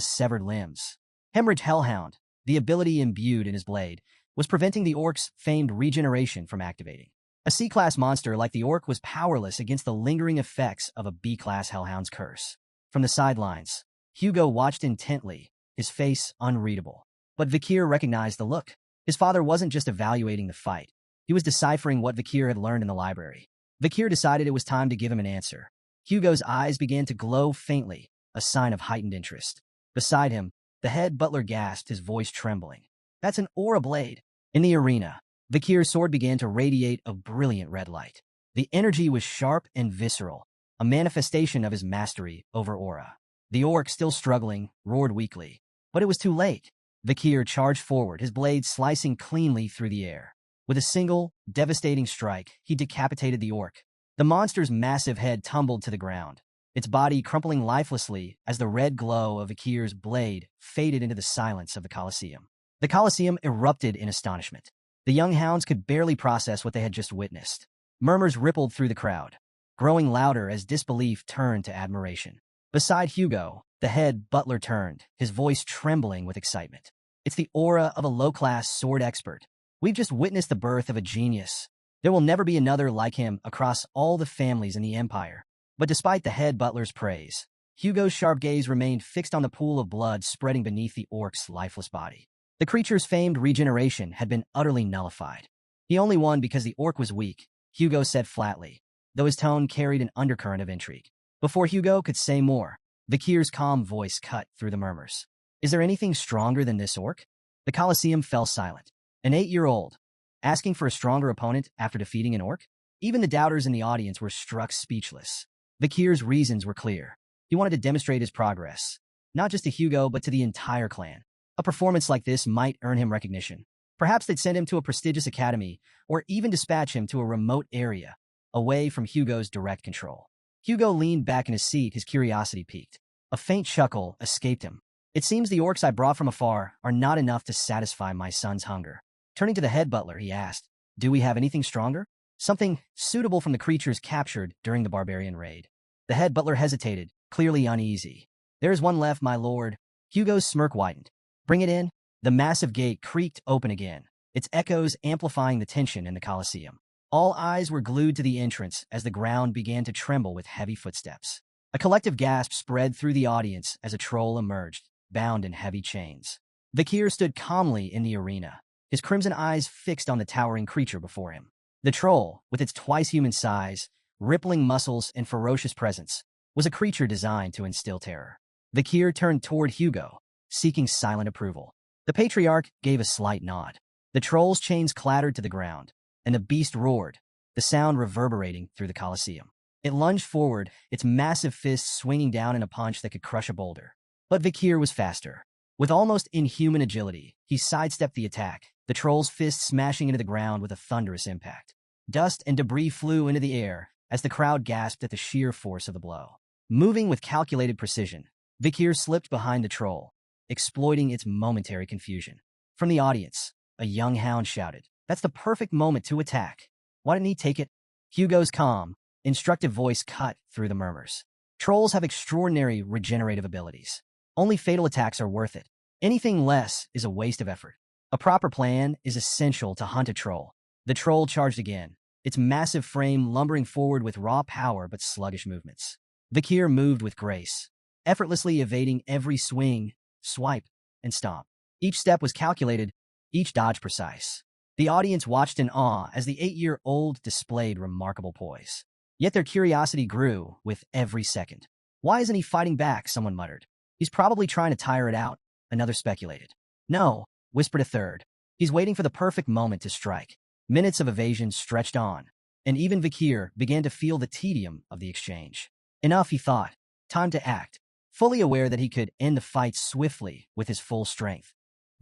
severed limbs. Hemorrhage Hellhound, the ability imbued in his blade, was preventing the orc's famed regeneration from activating. A C-class monster like the orc was powerless against the lingering effects of a B-class Hellhound's curse. From the sidelines, Hugo watched intently, his face unreadable. But Vikir recognized the look. His father wasn't just evaluating the fight. He was deciphering what Vikir had learned in the library. Vikir decided it was time to give him an answer. Hugo's eyes began to glow faintly, a sign of heightened interest. Beside him, the head butler gasped, his voice trembling. That's an aura blade. In the arena, Vikir's sword began to radiate a brilliant red light. The energy was sharp and visceral, a manifestation of his mastery over aura. The orc, still struggling, roared weakly. But it was too late. Vikir charged forward, his blade slicing cleanly through the air. With a single, devastating strike, he decapitated the orc. The monster's massive head tumbled to the ground, its body crumpling lifelessly as the red glow of Vikir's blade faded into the silence of the Colosseum. The Colosseum erupted in astonishment. The young hounds could barely process what they had just witnessed. Murmurs rippled through the crowd, growing louder as disbelief turned to admiration. Beside Hugo, the head butler turned, his voice trembling with excitement. It's the aura of a low-class sword expert. We've just witnessed the birth of a genius. There will never be another like him across all the families in the Empire. But despite the head butler's praise, Hugo's sharp gaze remained fixed on the pool of blood spreading beneath the orc's lifeless body. The creature's famed regeneration had been utterly nullified. He only won because the orc was weak, Hugo said flatly, though his tone carried an undercurrent of intrigue. Before Hugo could say more, Vikir's calm voice cut through the murmurs. Is there anything stronger than this orc? The Colosseum fell silent. An 8-year-old, asking for a stronger opponent after defeating an orc? Even the doubters in the audience were struck speechless. Vikir's reasons were clear. He wanted to demonstrate his progress, not just to Hugo but to the entire clan. A performance like this might earn him recognition. Perhaps they'd send him to a prestigious academy, or even dispatch him to a remote area, away from Hugo's direct control. Hugo leaned back in his seat, his curiosity piqued. A faint chuckle escaped him. It seems the orcs I brought from afar are not enough to satisfy my son's hunger. Turning to the head butler, he asked, do we have anything stronger? Something suitable from the creatures captured during the barbarian raid. The head butler hesitated, clearly uneasy. There is one left, my lord. Hugo's smirk widened. Bring it in. The massive gate creaked open again, its echoes amplifying the tension in the Colosseum. All eyes were glued to the entrance as the ground began to tremble with heavy footsteps. A collective gasp spread through the audience as a troll emerged, bound in heavy chains. Vikir stood calmly in the arena, his crimson eyes fixed on the towering creature before him. The troll, with its twice-human size, rippling muscles, and ferocious presence, was a creature designed to instill terror. Vikir turned toward Hugo, seeking silent approval. The patriarch gave a slight nod. The troll's chains clattered to the ground, and the beast roared, the sound reverberating through the Colosseum. It lunged forward, its massive fists swinging down in a punch that could crush a boulder. But Vikir was faster. With almost inhuman agility, he sidestepped the attack, the troll's fist smashing into the ground with a thunderous impact. Dust and debris flew into the air as the crowd gasped at the sheer force of the blow. Moving with calculated precision, Vikir slipped behind the troll, exploiting its momentary confusion. From the audience, a young hound shouted, "That's the perfect moment to attack. Why didn't he take it?" Hugo's calm, instructive voice cut through the murmurs. Trolls have extraordinary regenerative abilities. Only fatal attacks are worth it. Anything less is a waste of effort. A proper plan is essential to hunt a troll. The troll charged again, its massive frame lumbering forward with raw power but sluggish movements. Vikir moved with grace, effortlessly evading every swing, swipe, and stomp. Each step was calculated, each dodge precise. The audience watched in awe as the 8-year-old displayed remarkable poise. Yet their curiosity grew with every second. "Why isn't he fighting back?" someone muttered. "He's probably trying to tire it out," another speculated. "No," whispered a third. "He's waiting for the perfect moment to strike." Minutes of evasion stretched on, and even Vikir began to feel the tedium of the exchange. Enough, he thought. Time to act. Fully aware that he could end the fight swiftly with his full strength,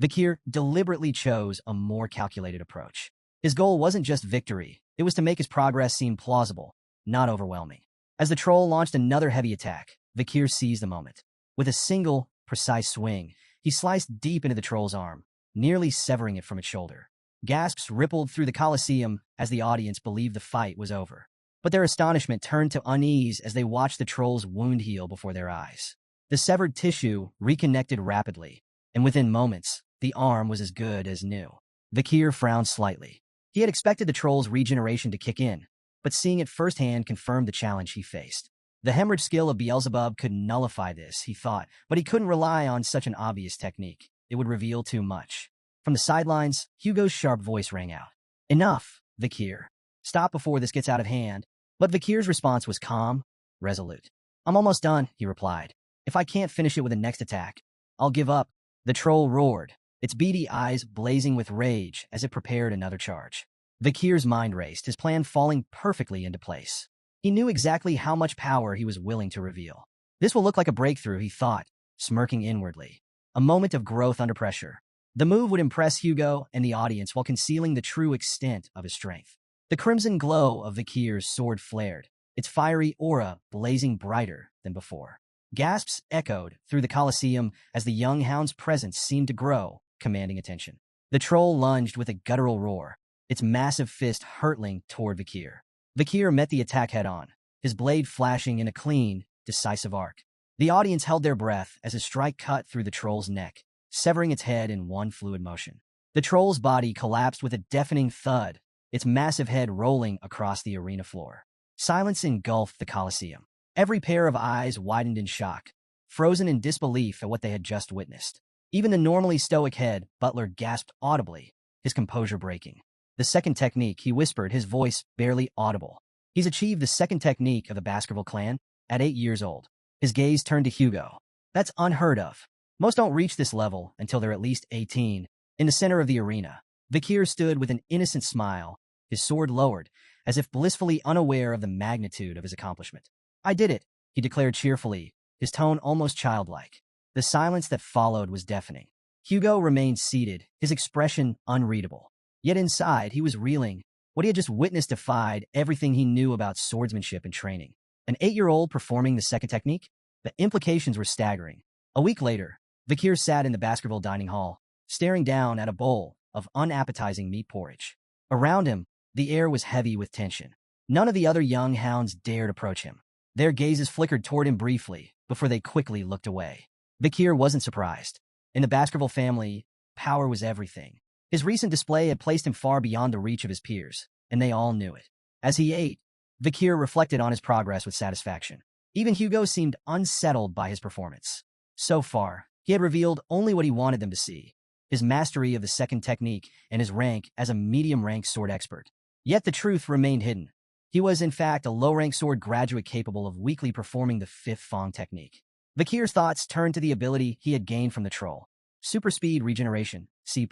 Vikir deliberately chose a more calculated approach. His goal wasn't just victory, it was to make his progress seem plausible, not overwhelming. As the troll launched another heavy attack, Vikir seized the moment. With a single, precise swing, he sliced deep into the troll's arm, nearly severing it from its shoulder. Gasps rippled through the Colosseum as the audience believed the fight was over. But their astonishment turned to unease as they watched the troll's wound heal before their eyes. The severed tissue reconnected rapidly, and within moments, the arm was as good as new. Vikir frowned slightly. He had expected the troll's regeneration to kick in, but seeing it firsthand confirmed the challenge he faced. The hemorrhage skill of Beelzebub could nullify this, he thought, but he couldn't rely on such an obvious technique. It would reveal too much. From the sidelines, Hugo's sharp voice rang out. "Enough, Vikir. Stop before this gets out of hand." But Vikir's response was calm, resolute. "I'm almost done," he replied. "If I can't finish it with the next attack, I'll give up." The troll roared, its beady eyes blazing with rage as it prepared another charge. Vikir's mind raced, his plan falling perfectly into place. He knew exactly how much power he was willing to reveal. This will look like a breakthrough, he thought, smirking inwardly. A moment of growth under pressure. The move would impress Hugo and the audience while concealing the true extent of his strength. The crimson glow of Vikir's sword flared, its fiery aura blazing brighter than before. Gasps echoed through the Colosseum as the young hound's presence seemed to grow, commanding attention. The troll lunged with a guttural roar, its massive fist hurtling toward Vikir. Vikir met the attack head-on, his blade flashing in a clean, decisive arc. The audience held their breath as his strike cut through the troll's neck, severing its head in one fluid motion. The troll's body collapsed with a deafening thud, its massive head rolling across the arena floor. Silence engulfed the Colosseum. Every pair of eyes widened in shock, frozen in disbelief at what they had just witnessed. Even the normally stoic head butler gasped audibly, his composure breaking. "The second technique," he whispered, his voice barely audible. "He's achieved the second technique of the Baskerville clan at 8 years old." His gaze turned to Hugo. "That's unheard of. Most don't reach this level until they're at least 18. In the center of the arena, Vikir stood with an innocent smile, his sword lowered, as if blissfully unaware of the magnitude of his accomplishment. "I did it," he declared cheerfully, his tone almost childlike. The silence that followed was deafening. Hugo remained seated, his expression unreadable. Yet inside, he was reeling. What he had just witnessed defied everything he knew about swordsmanship and training. An 8-year-old performing the second technique? The implications were staggering. A week later, Vikir sat in the Baskerville dining hall, staring down at a bowl of unappetizing meat porridge. Around him, the air was heavy with tension. None of the other young hounds dared approach him. Their gazes flickered toward him briefly, before they quickly looked away. Vikir wasn't surprised. In the Baskerville family, power was everything. His recent display had placed him far beyond the reach of his peers, and they all knew it. As he ate, Vikir reflected on his progress with satisfaction. Even Hugo seemed unsettled by his performance. So far, he had revealed only what he wanted them to see: his mastery of the second technique and his rank as a medium-ranked sword expert. Yet the truth remained hidden. He was, in fact, a low-ranked sword graduate capable of weakly performing the fifth Fang technique. Vikir's thoughts turned to the ability he had gained from the troll. Super speed regeneration, C+.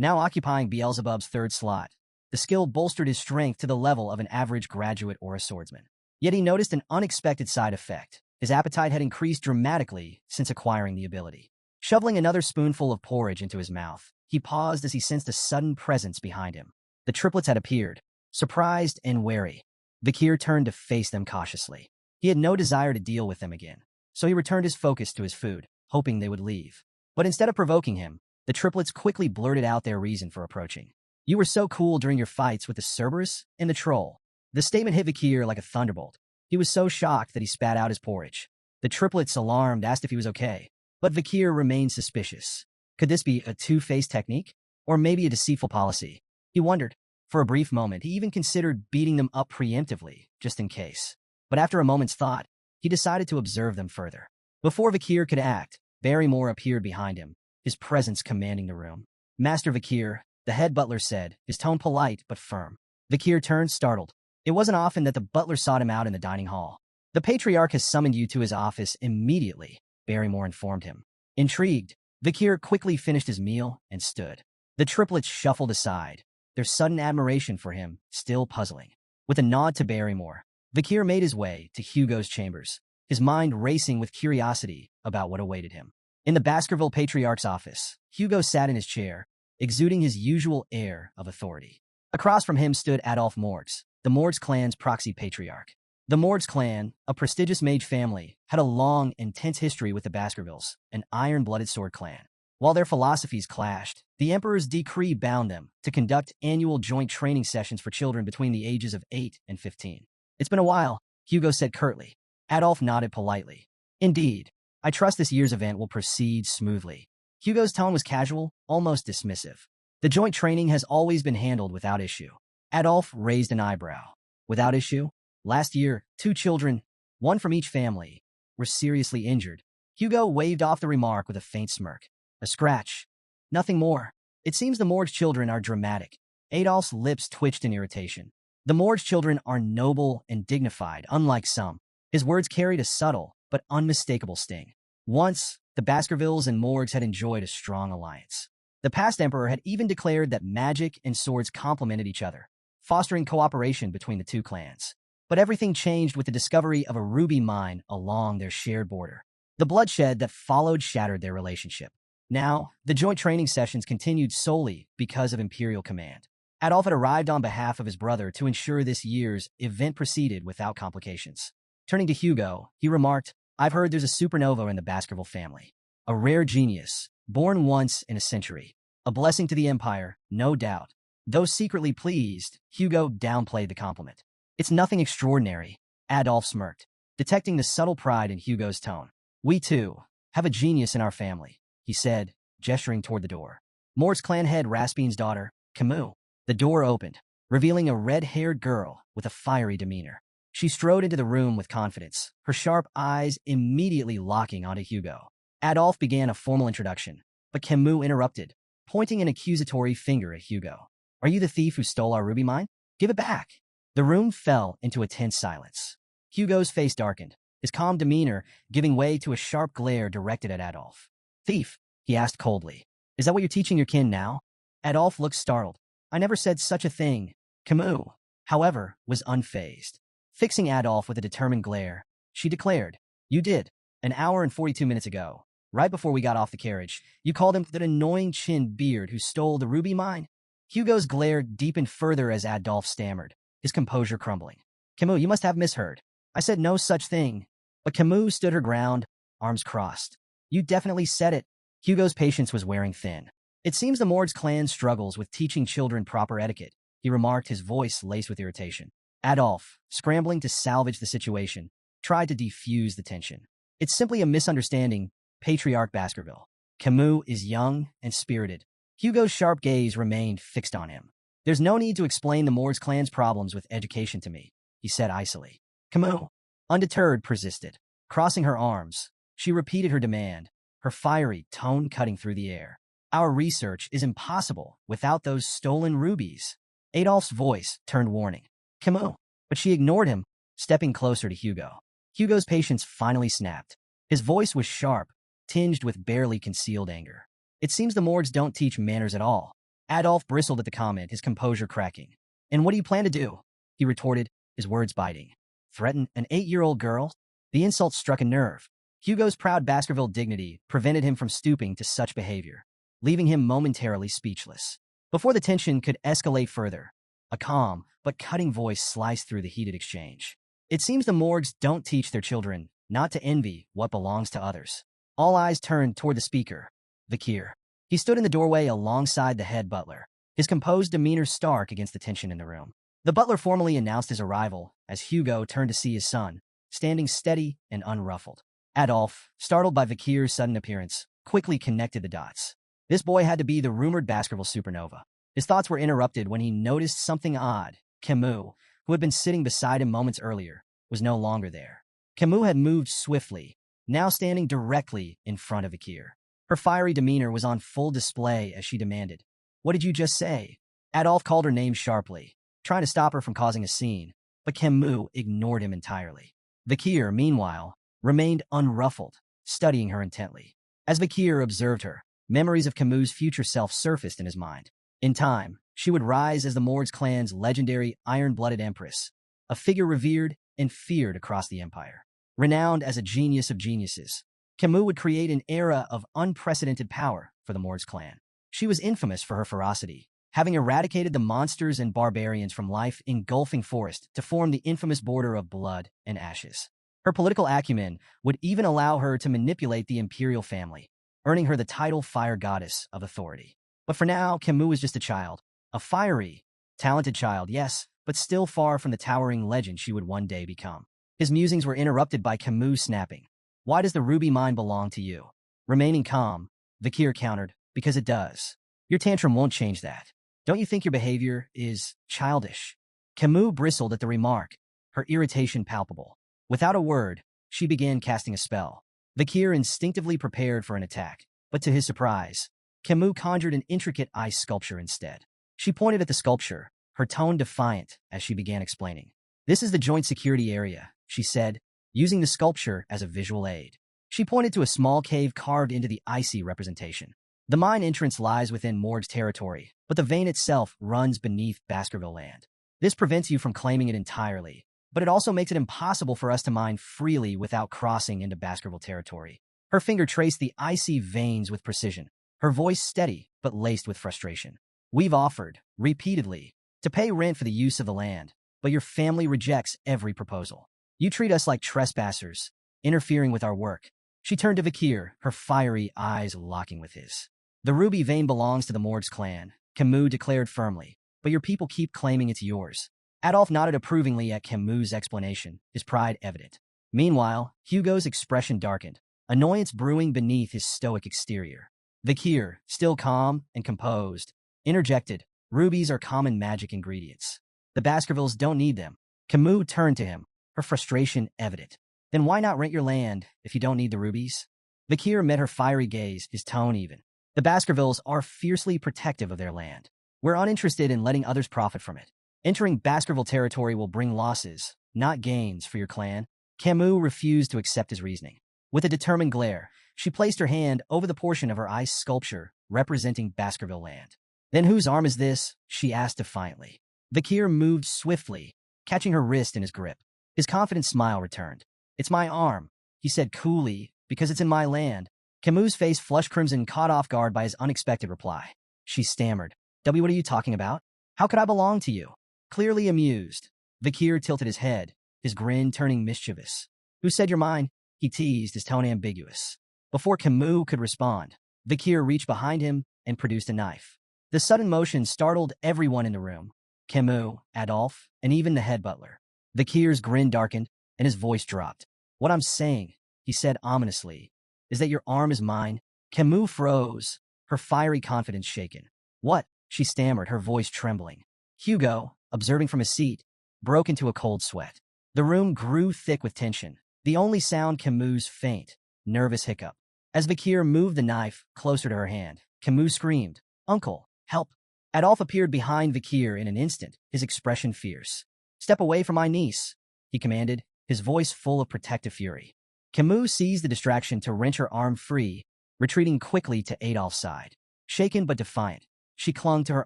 now occupying Beelzebub's third slot. The skill bolstered his strength to the level of an average graduate or a swordsman. Yet he noticed an unexpected side effect. His appetite had increased dramatically since acquiring the ability. Shoveling another spoonful of porridge into his mouth, he paused as he sensed a sudden presence behind him. The triplets had appeared, surprised and wary. Vikir turned to face them cautiously. He had no desire to deal with them again, so he returned his focus to his food, hoping they would leave. But instead of provoking him, the triplets quickly blurted out their reason for approaching. "You were so cool during your fights with the Cerberus and the troll." The statement hit Vikir like a thunderbolt. He was so shocked that he spat out his porridge. The triplets, alarmed, asked if he was okay, but Vikir remained suspicious. Could this be a two-faced technique? Or maybe a deceitful policy? He wondered. For a brief moment, he even considered beating them up preemptively, just in case. But after a moment's thought, he decided to observe them further. Before Vikir could act, Barrymore appeared behind him, his presence commanding the room. "Master Vikir," the head butler said, his tone polite but firm. Vikir turned, startled. It wasn't often that the butler sought him out in the dining hall. "The Patriarch has summoned you to his office immediately," Barrymore informed him. Intrigued, Vikir quickly finished his meal and stood. The triplets shuffled aside, their sudden admiration for him still puzzling. With a nod to Barrymore, Vikir made his way to Hugo's chambers, his mind racing with curiosity about what awaited him. In the Baskerville Patriarch's office, Hugo sat in his chair, exuding his usual air of authority. Across from him stood Adolphe Morgs, the Morgs clan's proxy patriarch. The Morgs clan, a prestigious mage family, had a long, intense history with the Baskervilles, an iron-blooded sword clan. While their philosophies clashed, the Emperor's decree bound them to conduct annual joint training sessions for children between the ages of 8 and 15. "It's been a while," Hugo said curtly. Adolphe nodded politely. "Indeed. I trust this year's event will proceed smoothly." Hugo's tone was casual, almost dismissive. "The joint training has always been handled without issue." Adolphe raised an eyebrow. "Without issue? Last year, 2 children, one from each family, were seriously injured." Hugo waved off the remark with a faint smirk. "A scratch. Nothing more. It seems the Morgs children are dramatic." Adolphe's lips twitched in irritation. "The Morgs children are noble and dignified, unlike some." His words carried a subtle but unmistakable sting. Once, the Baskervilles and Morgs had enjoyed a strong alliance. The past emperor had even declared that magic and swords complemented each other, fostering cooperation between the two clans. But everything changed with the discovery of a ruby mine along their shared border. The bloodshed that followed shattered their relationship. Now, the joint training sessions continued solely because of imperial command. Adolphe had arrived on behalf of his brother to ensure this year's event proceeded without complications. Turning to Hugo, he remarked, "I've heard there's a supernova in the Baskerville family. A rare genius, born once in a century. A blessing to the Empire, no doubt." Though secretly pleased, Hugo downplayed the compliment. "It's nothing extraordinary," Adolphe smirked, detecting the subtle pride in Hugo's tone. "We, too, have a genius in our family," he said, gesturing toward the door. Morgs clan head Raspine's daughter, Camus. The door opened, revealing a red-haired girl with a fiery demeanor. She strode into the room with confidence, her sharp eyes immediately locking onto Hugo. Adolphe began a formal introduction, but Camus interrupted, pointing an accusatory finger at Hugo. "Are you the thief who stole our ruby mine? Give it back." The room fell into a tense silence. Hugo's face darkened, his calm demeanor giving way to a sharp glare directed at Adolphe. "Thief?" he asked coldly. "Is that what you're teaching your kin now?" Adolphe looked startled. "I never said such a thing." Camus, however, was unfazed. Fixing Adolphe with a determined glare, she declared, "You did. An hour and 42 minutes ago, right before we got off the carriage, you called him that annoying chin beard who stole the ruby mine." Hugo's glare deepened further as Adolphe stammered, his composure crumbling. "Camus, you must have misheard. I said no such thing." But Camus stood her ground, arms crossed. "You definitely said it." Hugo's patience was wearing thin. "It seems the Morgs clan struggles with teaching children proper etiquette," he remarked, his voice laced with irritation. Adolphe, scrambling to salvage the situation, tried to defuse the tension. "It's simply a misunderstanding, Patriarch Baskerville. Camus is young and spirited." Hugo's sharp gaze remained fixed on him. "There's no need to explain the Morgs clan's problems with education to me," he said icily. Camus, undeterred, persisted. Crossing her arms, she repeated her demand, her fiery tone cutting through the air. "Our research is impossible without those stolen rubies." Adolphe's voice turned warning. "Camus," but she ignored him, stepping closer to Hugo. Hugo's patience finally snapped. His voice was sharp, tinged with barely concealed anger. "It seems the Morgs don't teach manners at all." Adolf bristled at the comment, his composure cracking. And what do you plan to do? He retorted, his words biting. Threaten an 8-year-old girl? The insult struck a nerve. Hugo's proud Baskerville dignity prevented him from stooping to such behavior, leaving him momentarily speechless. Before the tension could escalate further, a calm but cutting voice sliced through the heated exchange. It seems the morgues don't teach their children not to envy what belongs to others. All eyes turned toward the speaker, Vakir. He stood in the doorway alongside the head butler, his composed demeanor stark against the tension in the room. The butler formally announced his arrival as Hugo turned to see his son, standing steady and unruffled. Adolf, startled by Vakir's sudden appearance, quickly connected the dots. This boy had to be the rumored Baskerville supernova. His thoughts were interrupted when he noticed something odd. Camus, who had been sitting beside him moments earlier, was no longer there. Camus had moved swiftly, now standing directly in front of Vakir. Her fiery demeanor was on full display as she demanded, "What did you just say?" Adolf called her name sharply, trying to stop her from causing a scene, but Camus ignored him entirely. Vakir, meanwhile, remained unruffled, studying her intently. As Vakir observed her, memories of Camus' future self surfaced in his mind. In time, she would rise as the Morgues clan's legendary iron-blooded empress, a figure revered and feared across the empire. Renowned as a genius of geniuses, Camus would create an era of unprecedented power for the Morgues clan. She was infamous for her ferocity, having eradicated the monsters and barbarians from life engulfing forest to form the infamous border of blood and ashes. Her political acumen would even allow her to manipulate the imperial family, earning her the title Fire Goddess of Authority. But for now, Camus was just a child. A fiery, talented child, yes, but still far from the towering legend she would one day become. His musings were interrupted by Camus snapping. "Why does the ruby mine belong to you?" Remaining calm, Vakir countered, "Because it does. Your tantrum won't change that. Don't you think your behavior is childish?" Camus bristled at the remark, her irritation palpable. Without a word, she began casting a spell. Vakir instinctively prepared for an attack, but to his surprise, Camus conjured an intricate ice sculpture instead. She pointed at the sculpture, her tone defiant as she began explaining. "This is the joint security area," she said, using the sculpture as a visual aid. She pointed to a small cave carved into the icy representation. The mine entrance lies within Morgue's territory, but the vein itself runs beneath Baskerville land. This prevents you from claiming it entirely, but it also makes it impossible for us to mine freely without crossing into Baskerville territory. Her finger traced the icy veins with precision, her voice steady but laced with frustration. "We've offered, repeatedly, to pay rent for the use of the land, but your family rejects every proposal. You treat us like trespassers, interfering with our work." She turned to Vakir, her fiery eyes locking with his. "The ruby vein belongs to the Morgues clan," Camus declared firmly, "but your people keep claiming it's yours." Adolf nodded approvingly at Camus' explanation, his pride evident. Meanwhile, Hugo's expression darkened, annoyance brewing beneath his stoic exterior. Vakir, still calm and composed, interjected, "Rubies are common magic ingredients. The Baskervilles don't need them." Camus turned to him, her frustration evident. "Then why not rent your land if you don't need the rubies?" Vakir met her fiery gaze, his tone even. "The Baskervilles are fiercely protective of their land. We're uninterested in letting others profit from it. Entering Baskerville territory will bring losses, not gains, for your clan." Camus refused to accept his reasoning. With a determined glare, she placed her hand over the portion of her ice sculpture representing Baskerville land. "Then whose arm is this?" she asked defiantly. Vakir moved swiftly, catching her wrist in his grip. His confident smile returned. "It's my arm," he said coolly, "because it's in my land." Camus' face flushed crimson, caught off guard by his unexpected reply. She stammered, "W, what are you talking about? How could I belong to you?" Clearly amused, Vakir tilted his head, his grin turning mischievous. "Who said you're mine?" he teased, his tone ambiguous. Before Camus could respond, Vakir reached behind him and produced a knife. The sudden motion startled everyone in the room. Camus, Adolphe, and even the head butler. Vakir's grin darkened, and his voice dropped. "What I'm saying," he said ominously, "is that your arm is mine." Camus froze, her fiery confidence shaken. "What?" she stammered, her voice trembling. Hugo, observing from his seat, broke into a cold sweat. The room grew thick with tension, the only sound Camus' faint, nervous hiccup. As Vakir moved the knife closer to her hand, Camus screamed, "Uncle, help!" Adolphe appeared behind Vakir in an instant, his expression fierce. "Step away from my niece," he commanded, his voice full of protective fury. Camus seized the distraction to wrench her arm free, retreating quickly to Adolphe's side. Shaken but defiant, She clung to her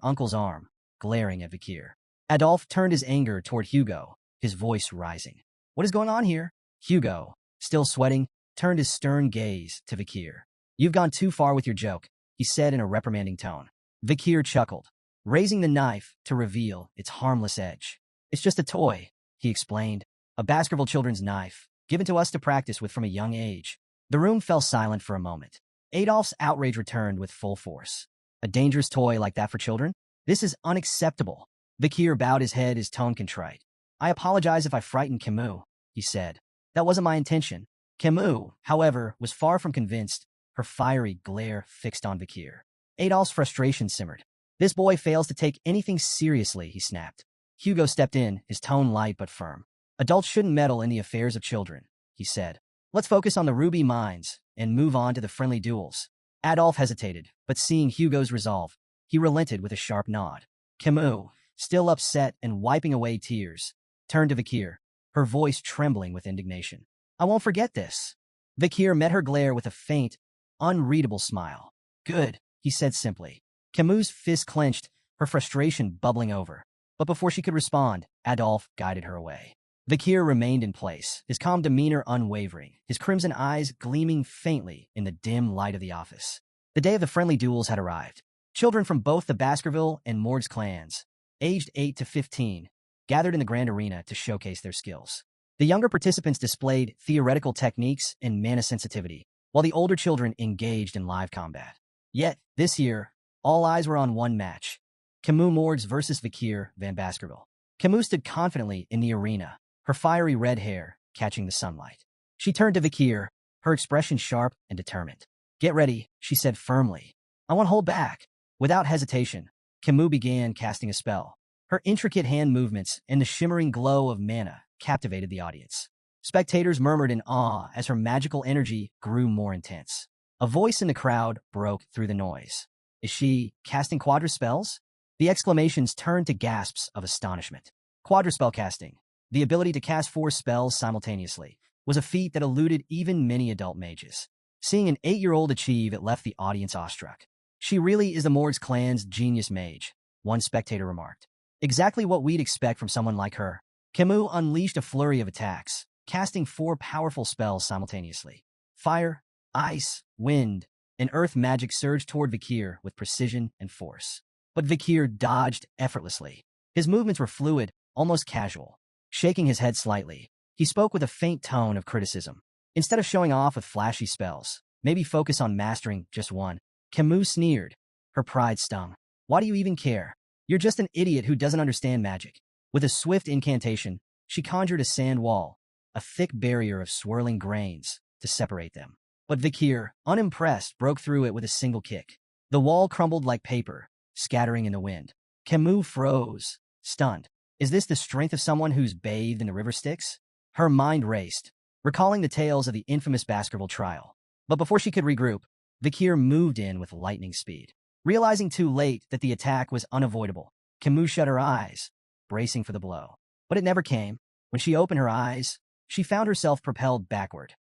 uncle's arm, glaring at Vikir. Adolphe turned his anger toward Hugo, his voice rising. What is going on here? Hugo, still sweating, turned his stern gaze to Vikir. You've gone too far with your joke, he said in a reprimanding tone. Vikir chuckled, raising the knife to reveal its harmless edge. It's just a toy, he explained, a Baskerville children's knife, given to us to practice with from a young age. The room fell silent for a moment. Adolphe's outrage returned with full force. A dangerous toy like that for children? This is unacceptable. Vikir bowed his head, his tone contrite. I apologize if I frightened Camus, he said. That wasn't my intention. Camus, however, was far from convinced, her fiery glare fixed on Vikir. Adolphe's frustration simmered. This boy fails to take anything seriously, he snapped. Hugo stepped in, his tone light but firm. Adults shouldn't meddle in the affairs of children, he said. Let's focus on the ruby mines and move on to the friendly duels. Adolphe hesitated, but seeing Hugo's resolve, he relented with a sharp nod. Camus, still upset and wiping away tears, turned to Vikir, her voice trembling with indignation. I won't forget this. Vikir met her glare with a faint, unreadable smile. Good, he said simply. Camus' fist clenched, her frustration bubbling over. But before she could respond, Adolphe guided her away. Vikir remained in place, his calm demeanor unwavering, his crimson eyes gleaming faintly in the dim light of the office. The day of the friendly duels had arrived. Children from both the Baskerville and Mords clans, aged 8 to 15, gathered in the grand arena to showcase their skills. The younger participants displayed theoretical techniques and mana sensitivity, while the older children engaged in live combat. Yet, this year, all eyes were on one match. Camus Mords versus Vikir Van Baskerville. Camus stood confidently in the arena, her fiery red hair catching the sunlight. She turned to Vikir, her expression sharp and determined. Get ready, she said firmly. I won't hold back. Without hesitation, Camus began casting a spell. Her intricate hand movements and the shimmering glow of mana captivated the audience. Spectators murmured in awe as her magical energy grew more intense. A voice in the crowd broke through the noise. Is she casting quadruspells? The exclamations turned to gasps of astonishment. Quadruspell casting, the ability to cast 4 spells simultaneously, was a feat that eluded even many adult mages. Seeing an 8-year-old achieve it left the audience awestruck. She really is the Mords clan's genius mage, one spectator remarked. Exactly what we'd expect from someone like her. Camus unleashed a flurry of attacks, casting 4 powerful spells simultaneously. Fire, ice, wind, and earth magic surged toward Vikir with precision and force. But Vikir dodged effortlessly. His movements were fluid, almost casual. Shaking his head slightly, he spoke with a faint tone of criticism. Instead of showing off with flashy spells, maybe focus on mastering just one. Camus sneered. Her pride stung. Why do you even care? You're just an idiot who doesn't understand magic. With a swift incantation, she conjured a sand wall, a thick barrier of swirling grains, to separate them. But Vikir, unimpressed, broke through it with a single kick. The wall crumbled like paper, scattering in the wind. Camus froze, stunned. Is this the strength of someone who's bathed in the river Styx? Her mind raced, recalling the tales of the infamous Baskerville trial. But before she could regroup, Vikir moved in with lightning speed. Realizing too late that the attack was unavoidable, Camus shut her eyes, bracing for the blow. But it never came. When she opened her eyes, she found herself propelled backward.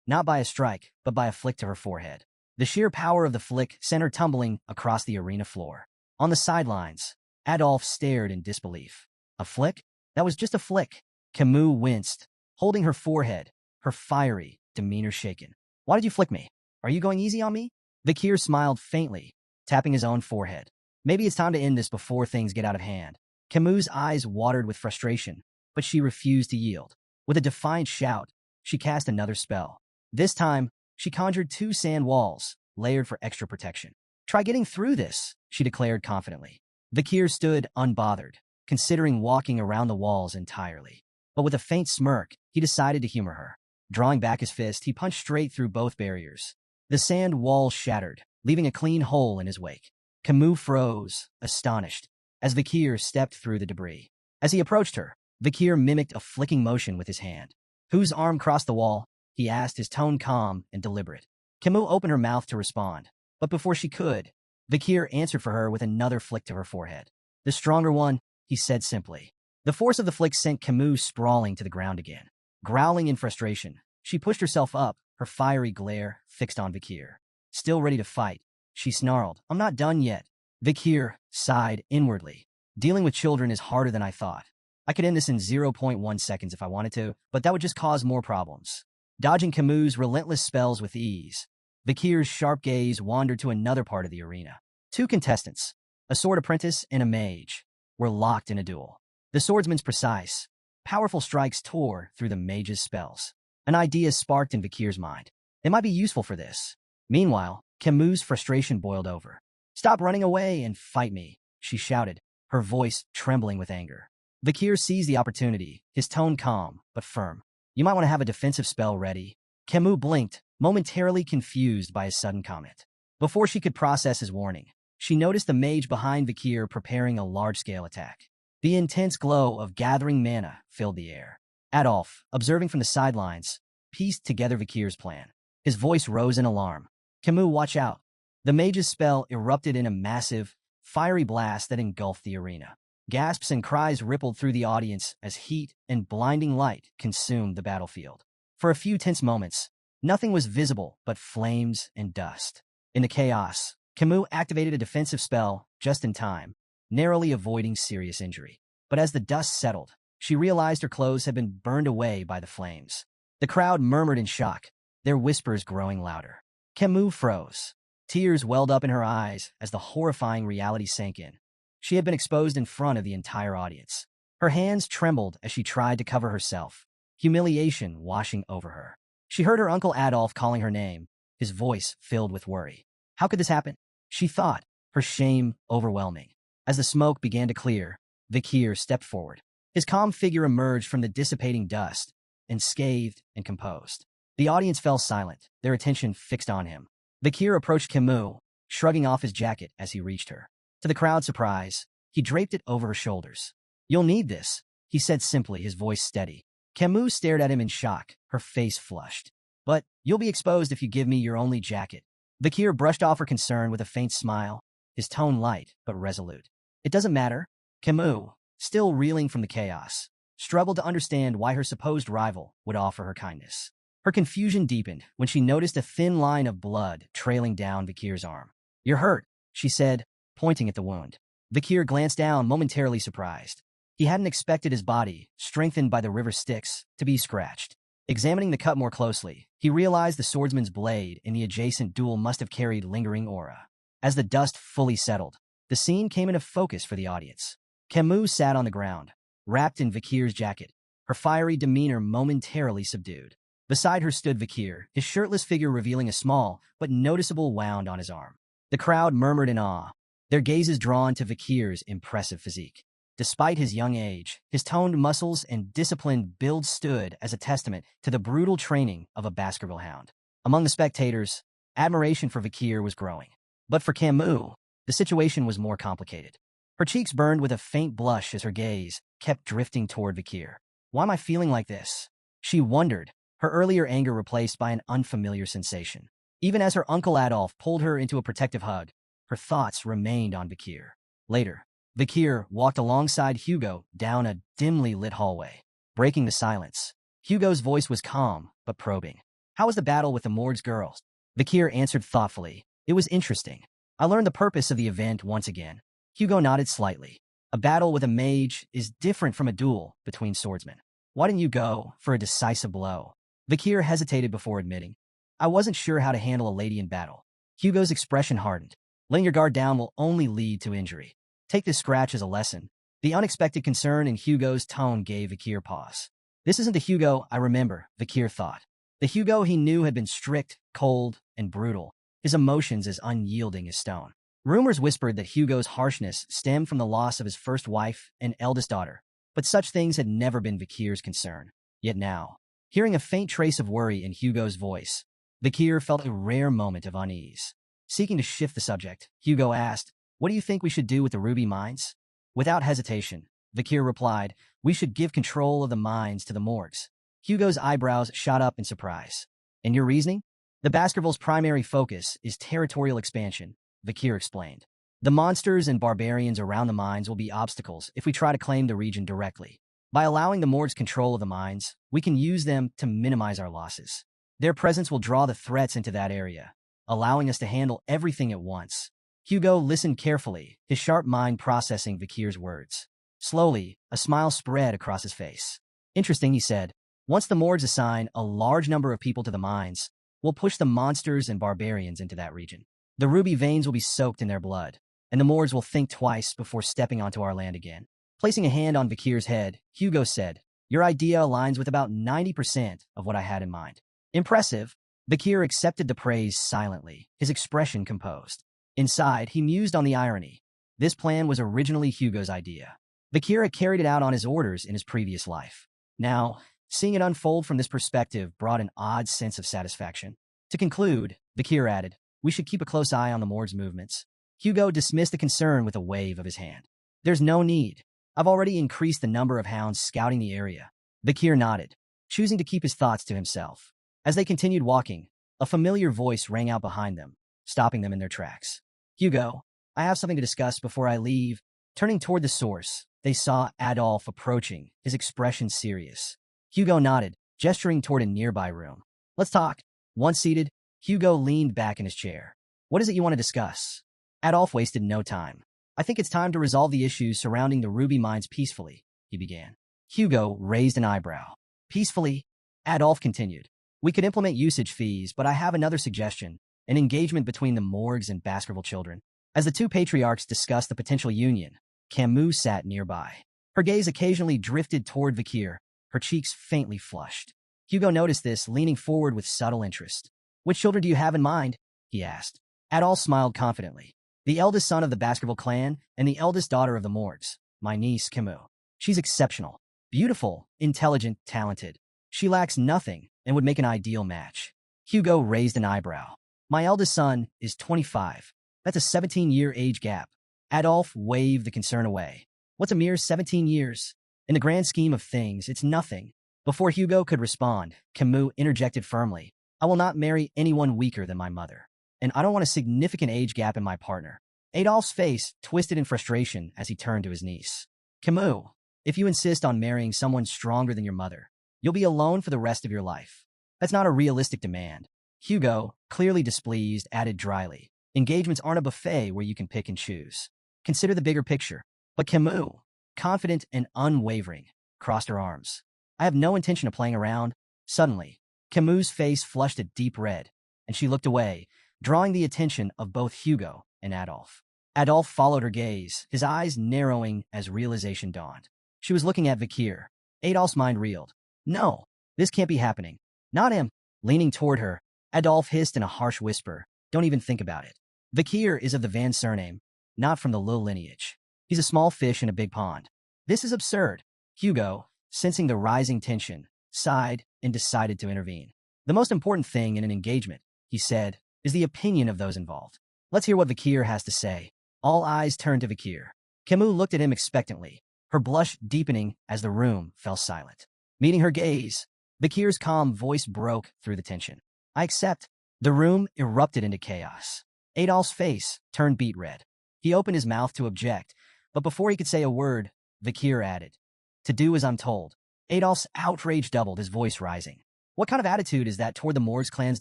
Not by a strike, but by a flick to her forehead. The sheer power of the flick sent her tumbling across the arena floor. On the sidelines, Adolphe stared in disbelief. A flick? That was just a flick. Camus winced, holding her forehead, her fiery demeanor shaken. Why did you flick me? Are you going easy on me? Vikir smiled faintly, tapping his own forehead. Maybe it's time to end this before things get out of hand. Camus' eyes watered with frustration, but she refused to yield. With a defiant shout, she cast another spell. This time, she conjured 2 sand walls, layered for extra protection. Try getting through this, she declared confidently. Vikir stood unbothered, considering walking around the walls entirely. But with a faint smirk, he decided to humor her. Drawing back his fist, he punched straight through both barriers. The sand wall shattered, leaving a clean hole in his wake. Camus froze, astonished, as Vikir stepped through the debris. As he approached her, Vikir mimicked a flicking motion with his hand. Whose arm crossed the wall? He asked, his tone calm and deliberate. Camus opened her mouth to respond, but before she could, Vikir answered for her with another flick to her forehead. The stronger one, he said simply. The force of the flick sent Camus sprawling to the ground again. Growling in frustration, she pushed herself up, her fiery glare fixed on Vikir. Still ready to fight, she snarled, I'm not done yet. Vikir sighed inwardly. Dealing with children is harder than I thought. I could end this in zero point 0.1 seconds if I wanted to, but that would just cause more problems. Dodging Camus' relentless spells with ease, Vikir's sharp gaze wandered to another part of the arena. Two contestants, a sword apprentice and a mage, were locked in a duel. The swordsman's precise, powerful strikes tore through the mage's spells. An idea sparked in Vikir's mind. It might be useful for this. Meanwhile, Camus' frustration boiled over. "Stop running away and fight me," she shouted, her voice trembling with anger. Vikir seized the opportunity, his tone calm but firm. "You might want to have a defensive spell ready." Camus blinked, momentarily confused by his sudden comment. Before she could process his warning, she noticed the mage behind Vikir preparing a large-scale attack. The intense glow of gathering mana filled the air. Adolf, observing from the sidelines, pieced together Vikir's plan. His voice rose in alarm. "Camus, watch out." The mage's spell erupted in a massive, fiery blast that engulfed the arena. Gasps and cries rippled through the audience as heat and blinding light consumed the battlefield. For a few tense moments, nothing was visible but flames and dust. In the chaos, Camus activated a defensive spell just in time, narrowly avoiding serious injury. But as the dust settled, she realized her clothes had been burned away by the flames. The crowd murmured in shock, their whispers growing louder. Camus froze. Tears welled up in her eyes as the horrifying reality sank in. She had been exposed in front of the entire audience. Her hands trembled as she tried to cover herself, humiliation washing over her. She heard her uncle Adolf calling her name, his voice filled with worry. How could this happen? She thought, her shame overwhelming. As the smoke began to clear, Vikir stepped forward. His calm figure emerged from the dissipating dust, unscathed and composed. The audience fell silent, their attention fixed on him. Vikir approached Camus, shrugging off his jacket as he reached her. To the crowd's surprise, he draped it over her shoulders. "You'll need this," he said simply, his voice steady. Camus stared at him in shock, her face flushed. "But you'll be exposed if you give me your only jacket." Vikir brushed off her concern with a faint smile, his tone light but resolute. "It doesn't matter." Camus, still reeling from the chaos, struggled to understand why her supposed rival would offer her kindness. Her confusion deepened when she noticed a thin line of blood trailing down Vikir's arm. "You're hurt," she said, pointing at the wound. Vikir glanced down, momentarily surprised. He hadn't expected his body, strengthened by the river Styx, to be scratched. Examining the cut more closely, he realized the swordsman's blade in the adjacent duel must have carried lingering aura. As the dust fully settled, the scene came into focus for the audience. Camus sat on the ground, wrapped in Vikir's jacket, her fiery demeanor momentarily subdued. Beside her stood Vikir, his shirtless figure revealing a small but noticeable wound on his arm. The crowd murmured in awe, their gazes drawn to Vikir's impressive physique. Despite his young age, his toned muscles and disciplined build stood as a testament to the brutal training of a Baskerville Hound. Among the spectators, admiration for Vikir was growing. But for Camus, the situation was more complicated. Her cheeks burned with a faint blush as her gaze kept drifting toward Vikir. "Why am I feeling like this?" She wondered, her earlier anger replaced by an unfamiliar sensation. Even as her uncle Adolf pulled her into a protective hug, her thoughts remained on Vikir. Later, Vikir walked alongside Hugo down a dimly lit hallway, breaking the silence. Hugo's voice was calm but probing. "How was the battle with the Mords girls?" Vikir answered thoughtfully. "It was interesting. I learned the purpose of the event once again." Hugo nodded slightly. "A battle with a mage is different from a duel between swordsmen. Why didn't you go for a decisive blow?" Vikir hesitated before admitting. "I wasn't sure how to handle a lady in battle." Hugo's expression hardened. "Letting your guard down will only lead to injury. Take this scratch as a lesson." The unexpected concern in Hugo's tone gave Vikir pause. This isn't the Hugo I remember, Vikir thought. The Hugo he knew had been strict, cold, and brutal, his emotions as unyielding as stone. Rumors whispered that Hugo's harshness stemmed from the loss of his first wife and eldest daughter, but such things had never been Vikir's concern. Yet now, hearing a faint trace of worry in Hugo's voice, Vikir felt a rare moment of unease. Seeking to shift the subject, Hugo asked, "What do you think we should do with the ruby mines?" Without hesitation, Vikir replied, "We should give control of the mines to the Morgs." Hugo's eyebrows shot up in surprise. "And your reasoning?" "The Baskerville's primary focus is territorial expansion," Vikir explained. "The monsters and barbarians around the mines will be obstacles if we try to claim the region directly. By allowing the Morgs control of the mines, we can use them to minimize our losses. Their presence will draw the threats into that area, allowing us to handle everything at once." Hugo listened carefully, his sharp mind processing Vikir's words. Slowly, a smile spread across his face. Interesting, he said. Once the Mords assign a large number of people to the mines, we'll push the monsters and barbarians into that region. The ruby veins will be soaked in their blood, and the Mords will think twice before stepping onto our land again. Placing a hand on Vikir's head, Hugo said, "Your idea aligns with about 90% of what I had in mind." Impressive. Vikir accepted the praise silently, his expression composed. Inside, he mused on the irony. This plan was originally Hugo's idea. Vikir had carried it out on his orders in his previous life. Now, seeing it unfold from this perspective brought an odd sense of satisfaction. To conclude, Vikir added, "We should keep a close eye on the Mord's movements." Hugo dismissed the concern with a wave of his hand. "There's no need. I've already increased the number of hounds scouting the area." Vikir nodded, choosing to keep his thoughts to himself. As they continued walking, a familiar voice rang out behind them, stopping them in their tracks. "Hugo, I have something to discuss before I leave." Turning toward the source, they saw Adolf approaching, his expression serious. Hugo nodded, gesturing toward a nearby room. "Let's talk." Once seated, Hugo leaned back in his chair. "What is it you want to discuss?" Adolf wasted no time. "I think it's time to resolve the issues surrounding the ruby mines peacefully," he began. Hugo raised an eyebrow. "Peacefully?" Adolf continued. "We could implement usage fees, but I have another suggestion, an engagement between the Morgs and Baskerville children." As the two patriarchs discussed the potential union, Camus sat nearby. Her gaze occasionally drifted toward Vikir, her cheeks faintly flushed. Hugo noticed this, leaning forward with subtle interest. "Which children do you have in mind?" he asked. Adolf smiled confidently. "The eldest son of the Baskerville clan and the eldest daughter of the Morgs, my niece Camus. She's exceptional, beautiful, intelligent, talented. She lacks nothing and would make an ideal match." Hugo raised an eyebrow. "My eldest son is 25. That's a 17-year age gap." Adolf waved the concern away. "What's a mere 17 years? In the grand scheme of things, it's nothing." Before Hugo could respond, Camus interjected firmly. "I will not marry anyone weaker than my mother. And I don't want a significant age gap in my partner." Adolf's face twisted in frustration as he turned to his niece. "Camus, if you insist on marrying someone stronger than your mother, you'll be alone for the rest of your life. That's not a realistic demand." Hugo, clearly displeased, added dryly, "Engagements aren't a buffet where you can pick and choose. Consider the bigger picture." But Camus, confident and unwavering, crossed her arms. "I have no intention of playing around." Suddenly, Camus' face flushed a deep red, and she looked away, drawing the attention of both Hugo and Adolf. Adolf followed her gaze, his eyes narrowing as realization dawned. She was looking at Vikir. Adolf's mind reeled. "No, this can't be happening. Not him." Leaning toward her, Adolf hissed in a harsh whisper, "Don't even think about it. Vikir is of the Van surname, not from the Lil lineage. He's a small fish in a big pond. This is absurd." Hugo, sensing the rising tension, sighed and decided to intervene. "The most important thing in an engagement," he said, "is the opinion of those involved. Let's hear what Vikir has to say." All eyes turned to Vikir. Camus looked at him expectantly, her blush deepening as the room fell silent. Meeting her gaze, Vikir's calm voice broke through the tension. "I accept." The room erupted into chaos. Adolf's face turned beet red. He opened his mouth to object, but before he could say a word, Vikir added, "To do as I'm told." Adolf's outrage doubled, his voice rising. "What kind of attitude is that toward the Morgs clan's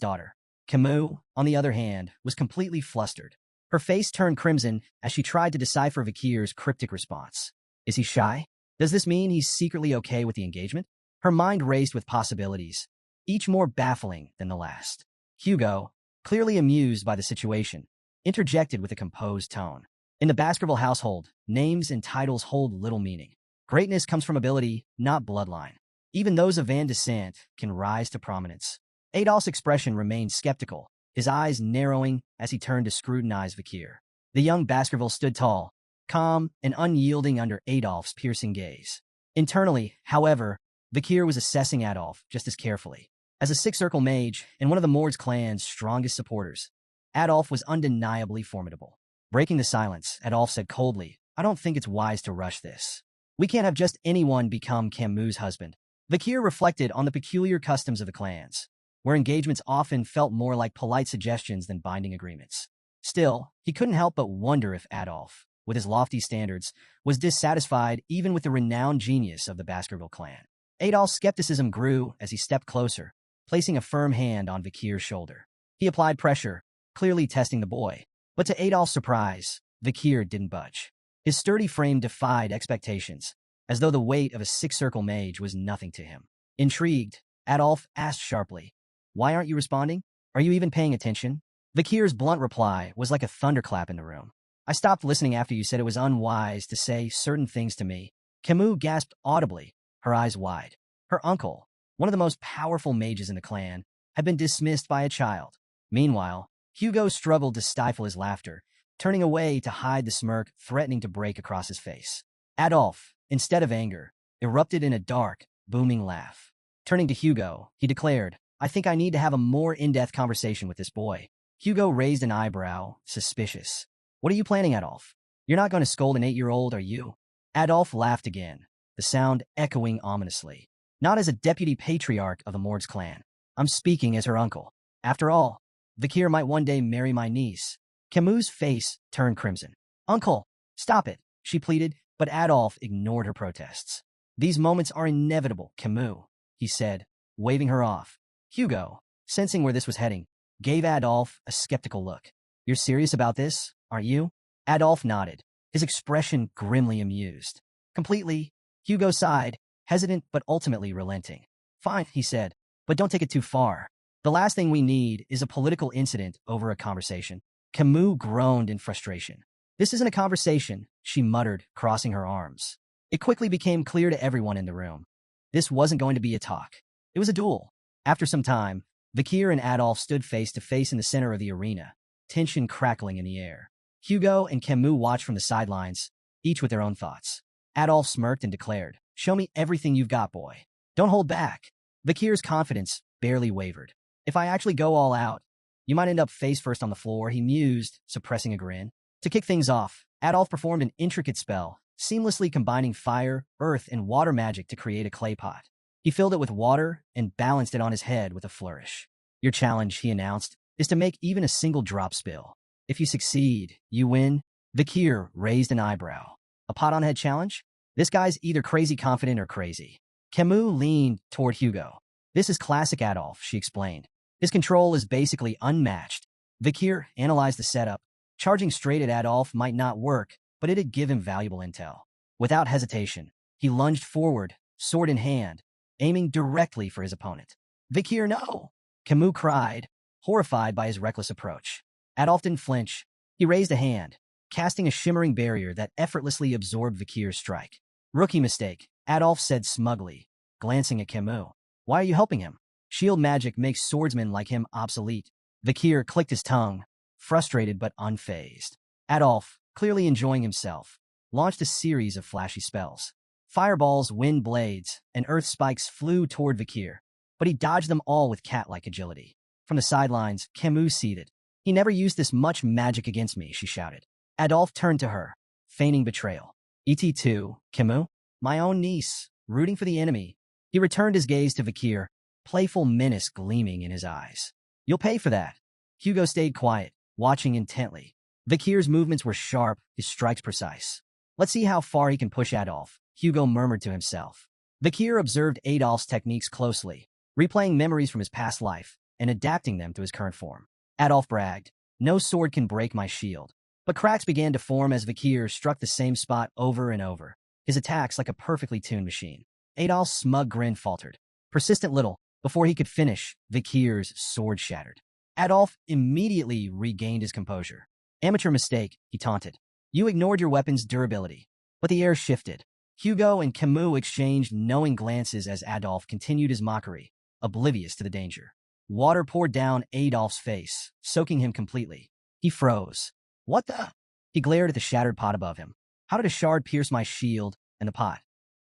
daughter?" Camus, on the other hand, was completely flustered. Her face turned crimson as she tried to decipher Vikir's cryptic response. Is he shy? Does this mean he's secretly okay with the engagement? Her mind raced with possibilities, each more baffling than the last. Hugo, clearly amused by the situation, interjected with a composed tone. "In the Baskerville household, names and titles hold little meaning. Greatness comes from ability, not bloodline. Even those of Van descent can rise to prominence." Adolf's expression remained skeptical, his eyes narrowing as he turned to scrutinize Vikir. The young Baskerville stood tall, calm and unyielding under Adolf's piercing gaze. Internally, however, Vikir was assessing Adolf just as carefully. As a six-circle mage and one of the Mords clan's strongest supporters, Adolf was undeniably formidable. Breaking the silence, Adolf said coldly, "I don't think it's wise to rush this. We can't have just anyone become Camus' husband." Vikir reflected on the peculiar customs of the clans, where engagements often felt more like polite suggestions than binding agreements. Still, he couldn't help but wonder if Adolf, with his lofty standards, was dissatisfied even with the renowned genius of the Baskerville clan. Adolf's skepticism grew as he stepped closer, placing a firm hand on Vikir's shoulder. He applied pressure, clearly testing the boy. But to Adolf's surprise, Vikir didn't budge. His sturdy frame defied expectations, as though the weight of a six-circle mage was nothing to him. Intrigued, Adolf asked sharply, "Why aren't you responding? Are you even paying attention?" Vikir's blunt reply was like a thunderclap in the room. "I stopped listening after you said it was unwise to say certain things to me." Camus gasped audibly, her eyes wide. Her uncle, one of the most powerful mages in the clan, had been dismissed by a child. Meanwhile, Hugo struggled to stifle his laughter, turning away to hide the smirk threatening to break across his face. Adolf, instead of anger, erupted in a dark, booming laugh. Turning to Hugo, he declared, "I think I need to have a more in-depth conversation with this boy." Hugo raised an eyebrow, suspicious. "What are you planning, Adolf? You're not going to scold an 8-year-old, are you?" Adolf laughed again, the sound echoing ominously. "Not as a deputy patriarch of the Mord's clan. I'm speaking as her uncle. After all, Vikir might one day marry my niece." Camus' face turned crimson. "Uncle, stop it," she pleaded, but Adolf ignored her protests. "These moments are inevitable, Camus," he said, waving her off. Hugo, sensing where this was heading, gave Adolf a skeptical look. "You're serious about this, aren't you?" Adolf nodded, his expression grimly amused. "Completely." Hugo sighed, hesitant but ultimately relenting. "Fine," he said, "but don't take it too far. The last thing we need is a political incident over a conversation." Camus groaned in frustration. "This isn't a conversation," she muttered, crossing her arms. It quickly became clear to everyone in the room. This wasn't going to be a talk. It was a duel. After some time, Vikir and Adolf stood face to face in the center of the arena, tension crackling in the air. Hugo and Camus watched from the sidelines, each with their own thoughts. Adolf smirked and declared, "Show me everything you've got, boy. Don't hold back." Vikir's confidence barely wavered. "If I actually go all out, you might end up face first on the floor," he mused, suppressing a grin. To kick things off, Adolf performed an intricate spell, seamlessly combining fire, earth, and water magic to create a clay pot. He filled it with water and balanced it on his head with a flourish. "Your challenge," he announced, "is to make even a single drop spill. If you succeed, you win." Vikir raised an eyebrow. "A pot-on-head challenge? This guy's either crazy confident or crazy." Camus leaned toward Hugo. "This is classic Adolf," she explained. "His control is basically unmatched." Vikir analyzed the setup. Charging straight at Adolf might not work, but it'd give him valuable intel. Without hesitation, he lunged forward, sword in hand, aiming directly for his opponent. "Vikir, no!" Camus cried, horrified by his reckless approach. Adolf didn't flinch. He raised a hand, casting a shimmering barrier that effortlessly absorbed Vikir's strike. "Rookie mistake," Adolf said smugly, glancing at Camus. "Why are you helping him? Shield magic makes swordsmen like him obsolete." Vikir clicked his tongue, frustrated but unfazed. Adolf, clearly enjoying himself, launched a series of flashy spells. Fireballs, wind blades, and earth spikes flew toward Vikir, but he dodged them all with cat-like agility. From the sidelines, Camus seethed. "He never used this much magic against me," she shouted. Adolf turned to her, feigning betrayal. "Et2, Camus? My own niece, rooting for the enemy." He returned his gaze to Vikir, playful menace gleaming in his eyes. "You'll pay for that." Hugo stayed quiet, watching intently. Vikir's movements were sharp, his strikes precise. "Let's see how far he can push Adolf," Hugo murmured to himself. Vikir observed Adolf's techniques closely, replaying memories from his past life and adapting them to his current form. Adolf bragged, "No sword can break my shield." But cracks began to form as Vikir struck the same spot over and over, his attacks like a perfectly tuned machine. Adolf's smug grin faltered. Persistent little, before he could finish, Vikir's sword shattered. Adolf immediately regained his composure. "Amateur mistake," he taunted. "You ignored your weapon's durability." But the air shifted. Hugo and Camus exchanged knowing glances as Adolf continued his mockery, oblivious to the danger. Water poured down Adolf's face, soaking him completely. He froze. "What the?" He glared at the shattered pot above him. "How did a shard pierce my shield and the pot?"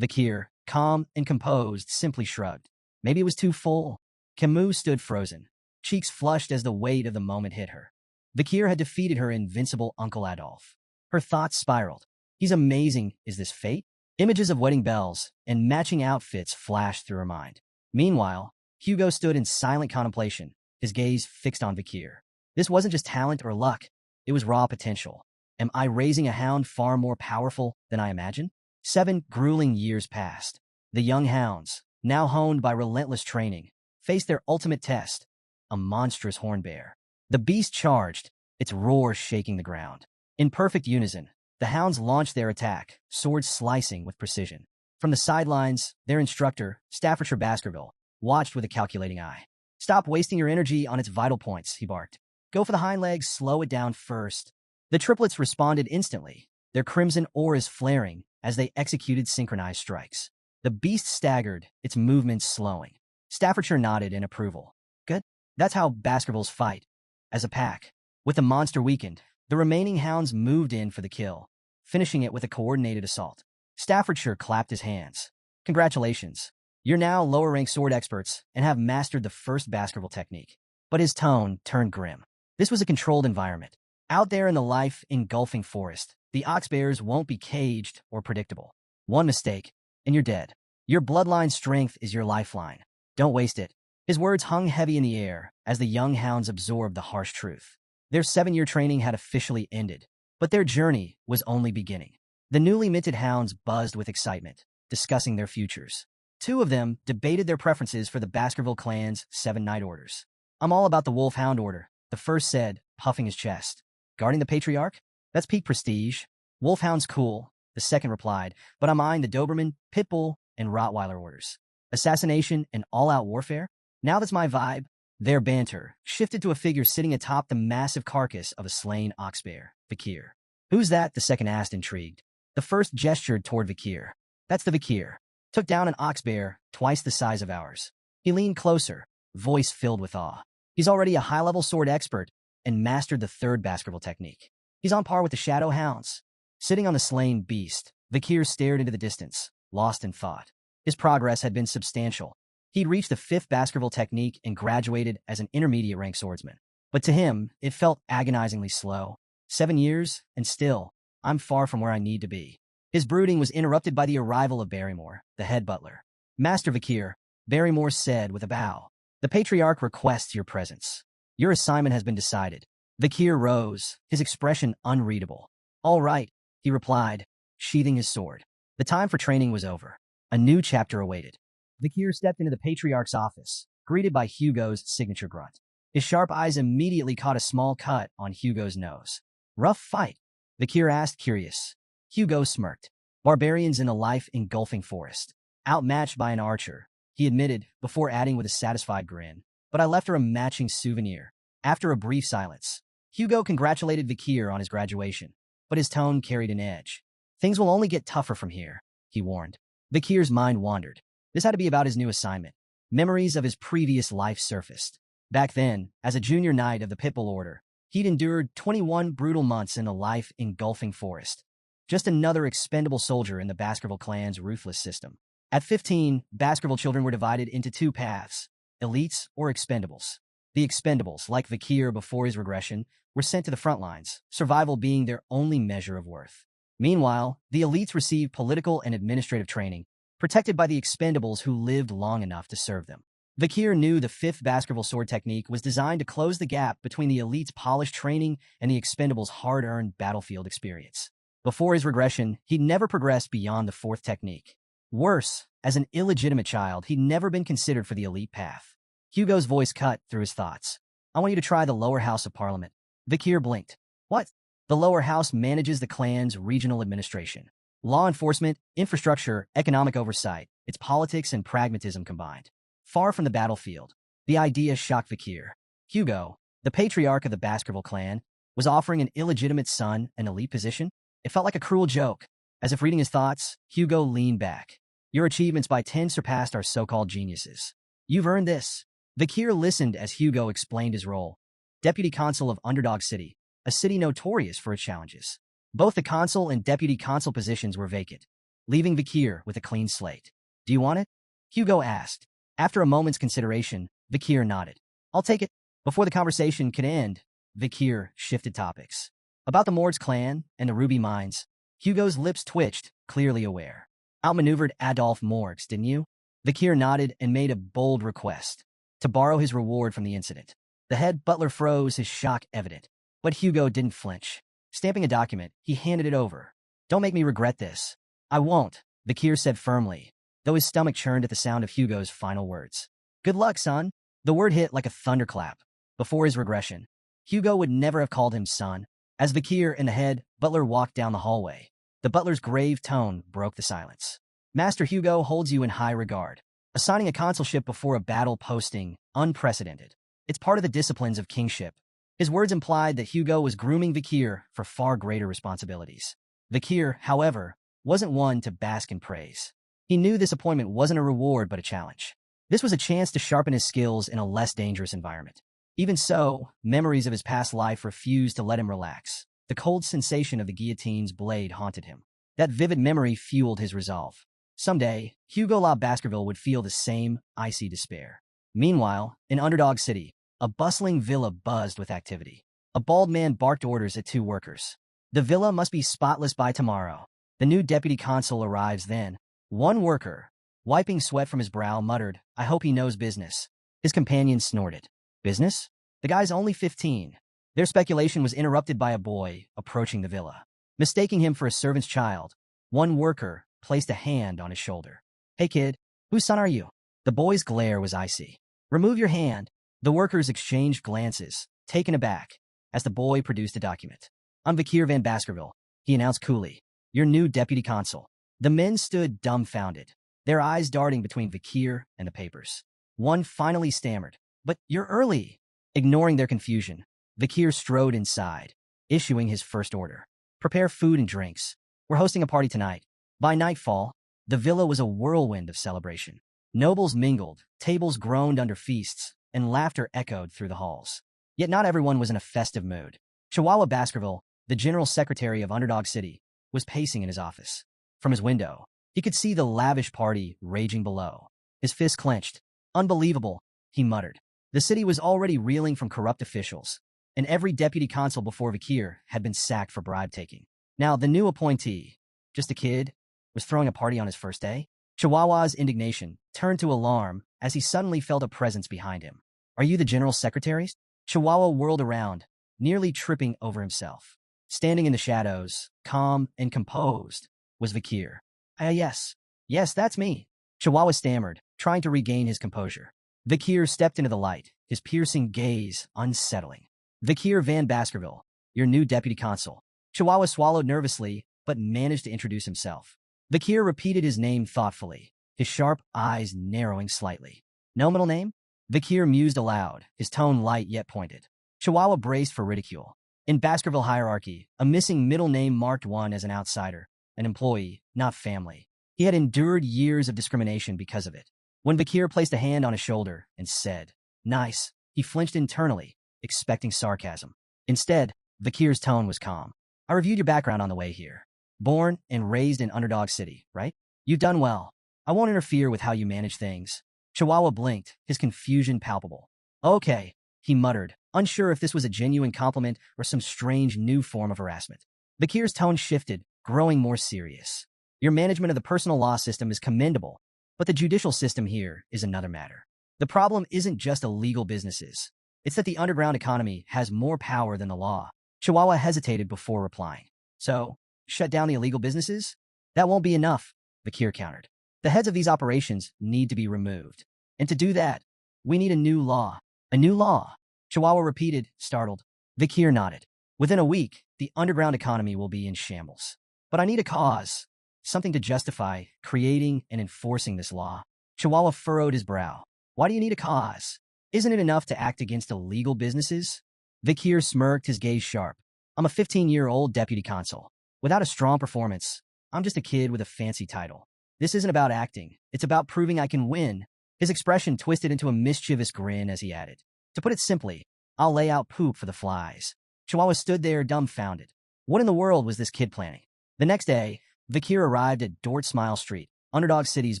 Vikir, calm and composed, simply shrugged. "Maybe it was too full." Camus stood frozen, cheeks flushed as the weight of the moment hit her. Vikir had defeated her invincible Uncle Adolf. Her thoughts spiraled. "He's amazing. Is this fate?" Images of wedding bells and matching outfits flashed through her mind. Meanwhile, Hugo stood in silent contemplation, his gaze fixed on Vikir. This wasn't just talent or luck. It was raw potential. Am I raising a hound far more powerful than I imagined? 7 grueling years passed. The young hounds, now honed by relentless training, faced their ultimate test, a monstrous horn bear. The beast charged, its roar shaking the ground. In perfect unison, the hounds launched their attack, swords slicing with precision. From the sidelines, their instructor, Staffordshire Baskerville, watched with a calculating eye. "Stop wasting your energy on its vital points," he barked. "Go for the hind legs, slow it down first." The triplets responded instantly, their crimson auras flaring as they executed synchronized strikes. The beast staggered, its movements slowing. Staffordshire nodded in approval. "Good. That's how Baskervilles fight, as a pack." With the monster weakened, the remaining hounds moved in for the kill, finishing it with a coordinated assault. Staffordshire clapped his hands. "Congratulations. You're now lower-rank sword experts and have mastered the first Baskerville technique." But his tone turned grim. This was a controlled environment. Out there in the life-engulfing forest, the ox bears won't be caged or predictable. One mistake, and you're dead. Your bloodline strength is your lifeline. Don't waste it. His words hung heavy in the air as the young hounds absorbed the harsh truth. Their 7-year training had officially ended, but their journey was only beginning. The newly minted hounds buzzed with excitement, discussing their futures. 2 of them debated their preferences for the Baskerville clan's 7 night orders. "I'm all about the Wolf-Hound order," the first said, puffing his chest. "Guarding the Patriarch? That's peak prestige. Wolfhound's cool," the second replied, "but I mind the Doberman, Pitbull, and Rottweiler orders. Assassination and all-out warfare? Now that's my vibe." Their banter shifted to a figure sitting atop the massive carcass of a slain ox bear, Vikir. "Who's that?" the second asked, intrigued. The first gestured toward Vikir. "That's the Vikir. Took down an ox bear twice the size of ours." He leaned closer, voice filled with awe. "He's already a high-level sword expert and mastered the third Baskerville technique. He's on par with the Shadow Hounds." Sitting on the slain beast, Vikir stared into the distance, lost in thought. His progress had been substantial. He'd reached the 5th Baskerville technique and graduated as an intermediate-rank swordsman. But to him, it felt agonizingly slow. 7 years, and still, I'm far from where I need to be. His brooding was interrupted by the arrival of Barrymore, the head butler. "Master Vikir," Barrymore said with a bow, "the Patriarch requests your presence. Your assignment has been decided." Vikir rose, his expression unreadable. "All right," he replied, sheathing his sword. The time for training was over. A new chapter awaited. Vikir stepped into the Patriarch's office, greeted by Hugo's signature grunt. His sharp eyes immediately caught a small cut on Hugo's nose. "Rough fight?" Vikir asked, curious. Hugo smirked. "Barbarians in a life-engulfing forest. Outmatched by an archer," he admitted, before adding with a satisfied grin. "But I left her a matching souvenir." After a brief silence, Hugo congratulated Vikir on his graduation, but his tone carried an edge. "Things will only get tougher from here," he warned. Vikir's mind wandered. This had to be about his new assignment. Memories of his previous life surfaced. Back then, as a junior knight of the Pitbull Order, he'd endured 21 brutal months in a life-engulfing forest. Just another expendable soldier in the Baskerville clan's ruthless system. At 15, Baskerville children were divided into 2 paths, elites or expendables. The expendables, like Vikir before his regression, were sent to the front lines, survival being their only measure of worth. Meanwhile, the elites received political and administrative training, protected by the expendables who lived long enough to serve them. Vikir knew the 5th Baskerville sword technique was designed to close the gap between the elite's polished training and the expendables' hard-earned battlefield experience. Before his regression, he'd never progressed beyond the 4th technique. Worse, as an illegitimate child, he'd never been considered for the elite path. Hugo's voice cut through his thoughts. "I want you to try the lower house of parliament." Vikir blinked. "What?" "The lower house manages the clan's regional administration. Law enforcement, infrastructure, economic oversight, its politics and pragmatism combined. Far from the battlefield." The idea shocked Vikir. Hugo, the patriarch of the Baskerville clan, was offering an illegitimate son an elite position? It felt like a cruel joke. As if reading his thoughts, Hugo leaned back. "Your achievements by 10 surpassed our so-called geniuses. You've earned this." Vikir listened as Hugo explained his role. Deputy Consul of Underdog City, a city notorious for its challenges. Both the consul and deputy consul positions were vacant, leaving Vikir with a clean slate. "Do you want it?" Hugo asked. After a moment's consideration, Vikir nodded. "I'll take it." Before the conversation could end, Vikir shifted topics. About the Mord's clan and the Ruby Mines, Hugo's lips twitched, clearly aware. "Outmaneuvered Adolphe Morgs, didn't you?" Vikir nodded and made a bold request. To borrow his reward from the incident. The head butler froze, his shock evident. But Hugo didn't flinch. Stamping a document, he handed it over. "Don't make me regret this." "I won't," Vikir said firmly, though his stomach churned at the sound of Hugo's final words. "Good luck, son." The word hit like a thunderclap. Before his regression, Hugo would never have called him son. As Vakir and the head butler walked down the hallway, the butler's grave tone broke the silence. Master Hugo holds you in high regard. Assigning a consulship before a battle posting, unprecedented. It's part of the disciplines of kingship. His words implied that Hugo was grooming Vakir for far greater responsibilities. Vakir, however, wasn't one to bask in praise. He knew this appointment wasn't a reward but a challenge. This was a chance to sharpen his skills in a less dangerous environment. Even so, memories of his past life refused to let him relax. The cold sensation of the guillotine's blade haunted him. That vivid memory fueled his resolve. Someday, Hugo La Baskerville would feel the same icy despair. Meanwhile, in Underdog City, a bustling villa buzzed with activity. A bald man barked orders at two workers. The villa must be spotless by tomorrow. The new deputy consul arrives then. One worker, wiping sweat from his brow, muttered, "I hope he knows business." His companion snorted. Business? The guy's only 15. Their speculation was interrupted by a boy approaching the villa. Mistaking him for a servant's child, one worker placed a hand on his shoulder. "Hey kid, whose son are you?" The boy's glare was icy. "Remove your hand." The workers exchanged glances, taken aback, as the boy produced a document. "I'm Vakir van Baskerville," he announced coolly. "Your new deputy consul." The men stood dumbfounded, their eyes darting between Vakir and the papers. One finally stammered, "But you're early." Ignoring their confusion, Vakir strode inside, issuing his first order. "Prepare food and drinks. We're hosting a party tonight." By nightfall, the villa was a whirlwind of celebration. Nobles mingled, tables groaned under feasts, and laughter echoed through the halls. Yet not everyone was in a festive mood. Chihuahua Baskerville, the general secretary of Underdog City, was pacing in his office. From his window, he could see the lavish party raging below. His fists clenched. "Unbelievable," he muttered. The city was already reeling from corrupt officials, and every deputy consul before Vakir had been sacked for bribe-taking. Now, the new appointee, just a kid, was throwing a party on his first day? Chihuahua's indignation turned to alarm as he suddenly felt a presence behind him. "Are you the general secretary?" Chihuahua whirled around, nearly tripping over himself. Standing in the shadows, calm and composed, was Vakir. Yes. Yes, that's me." Chihuahua stammered, trying to regain his composure. Vakir stepped into the light, his piercing gaze unsettling. "Vakir van Baskerville, your new deputy consul." Chihuahua swallowed nervously, but managed to introduce himself. Vakir repeated his name thoughtfully, his sharp eyes narrowing slightly. "No middle name?" Vakir mused aloud, his tone light yet pointed. Chihuahua braced for ridicule. In Baskerville hierarchy, a missing middle name marked one as an outsider, an employee, not family. He had endured years of discrimination because of it. When Vakir placed a hand on his shoulder and said, "Nice," he flinched internally, expecting sarcasm. Instead, Vakir's tone was calm. "I reviewed your background on the way here. Born and raised in Underdog City, right? You've done well. I won't interfere with how you manage things." Chihuahua blinked, his confusion palpable. "Okay," he muttered, unsure if this was a genuine compliment or some strange new form of harassment. Vakir's tone shifted, growing more serious. "Your management of the personal law system is commendable, but the judicial system here is another matter. The problem isn't just illegal businesses. It's that the underground economy has more power than the law." Chihuahua hesitated before replying. "So, shut down the illegal businesses? That won't be enough," Vakir countered. "The heads of these operations need to be removed. And to do that, we need a new law." "A new law?" Chihuahua repeated, startled. Vakir nodded. "Within a week, the underground economy will be in shambles. But I need a cause, something to justify creating and enforcing this law." Chihuahua furrowed his brow. "Why do you need a cause? Isn't it enough to act against illegal businesses?" Vakir smirked, his gaze sharp. "I'm a 15-year-old deputy consul. Without a strong performance, I'm just a kid with a fancy title. This isn't about acting. It's about proving I can win." His expression twisted into a mischievous grin as he added, "To put it simply, I'll lay out poop for the flies." Chihuahua stood there dumbfounded. What in the world was this kid planning? The next day, Vakir arrived at Dort Smile Street, Underdog City's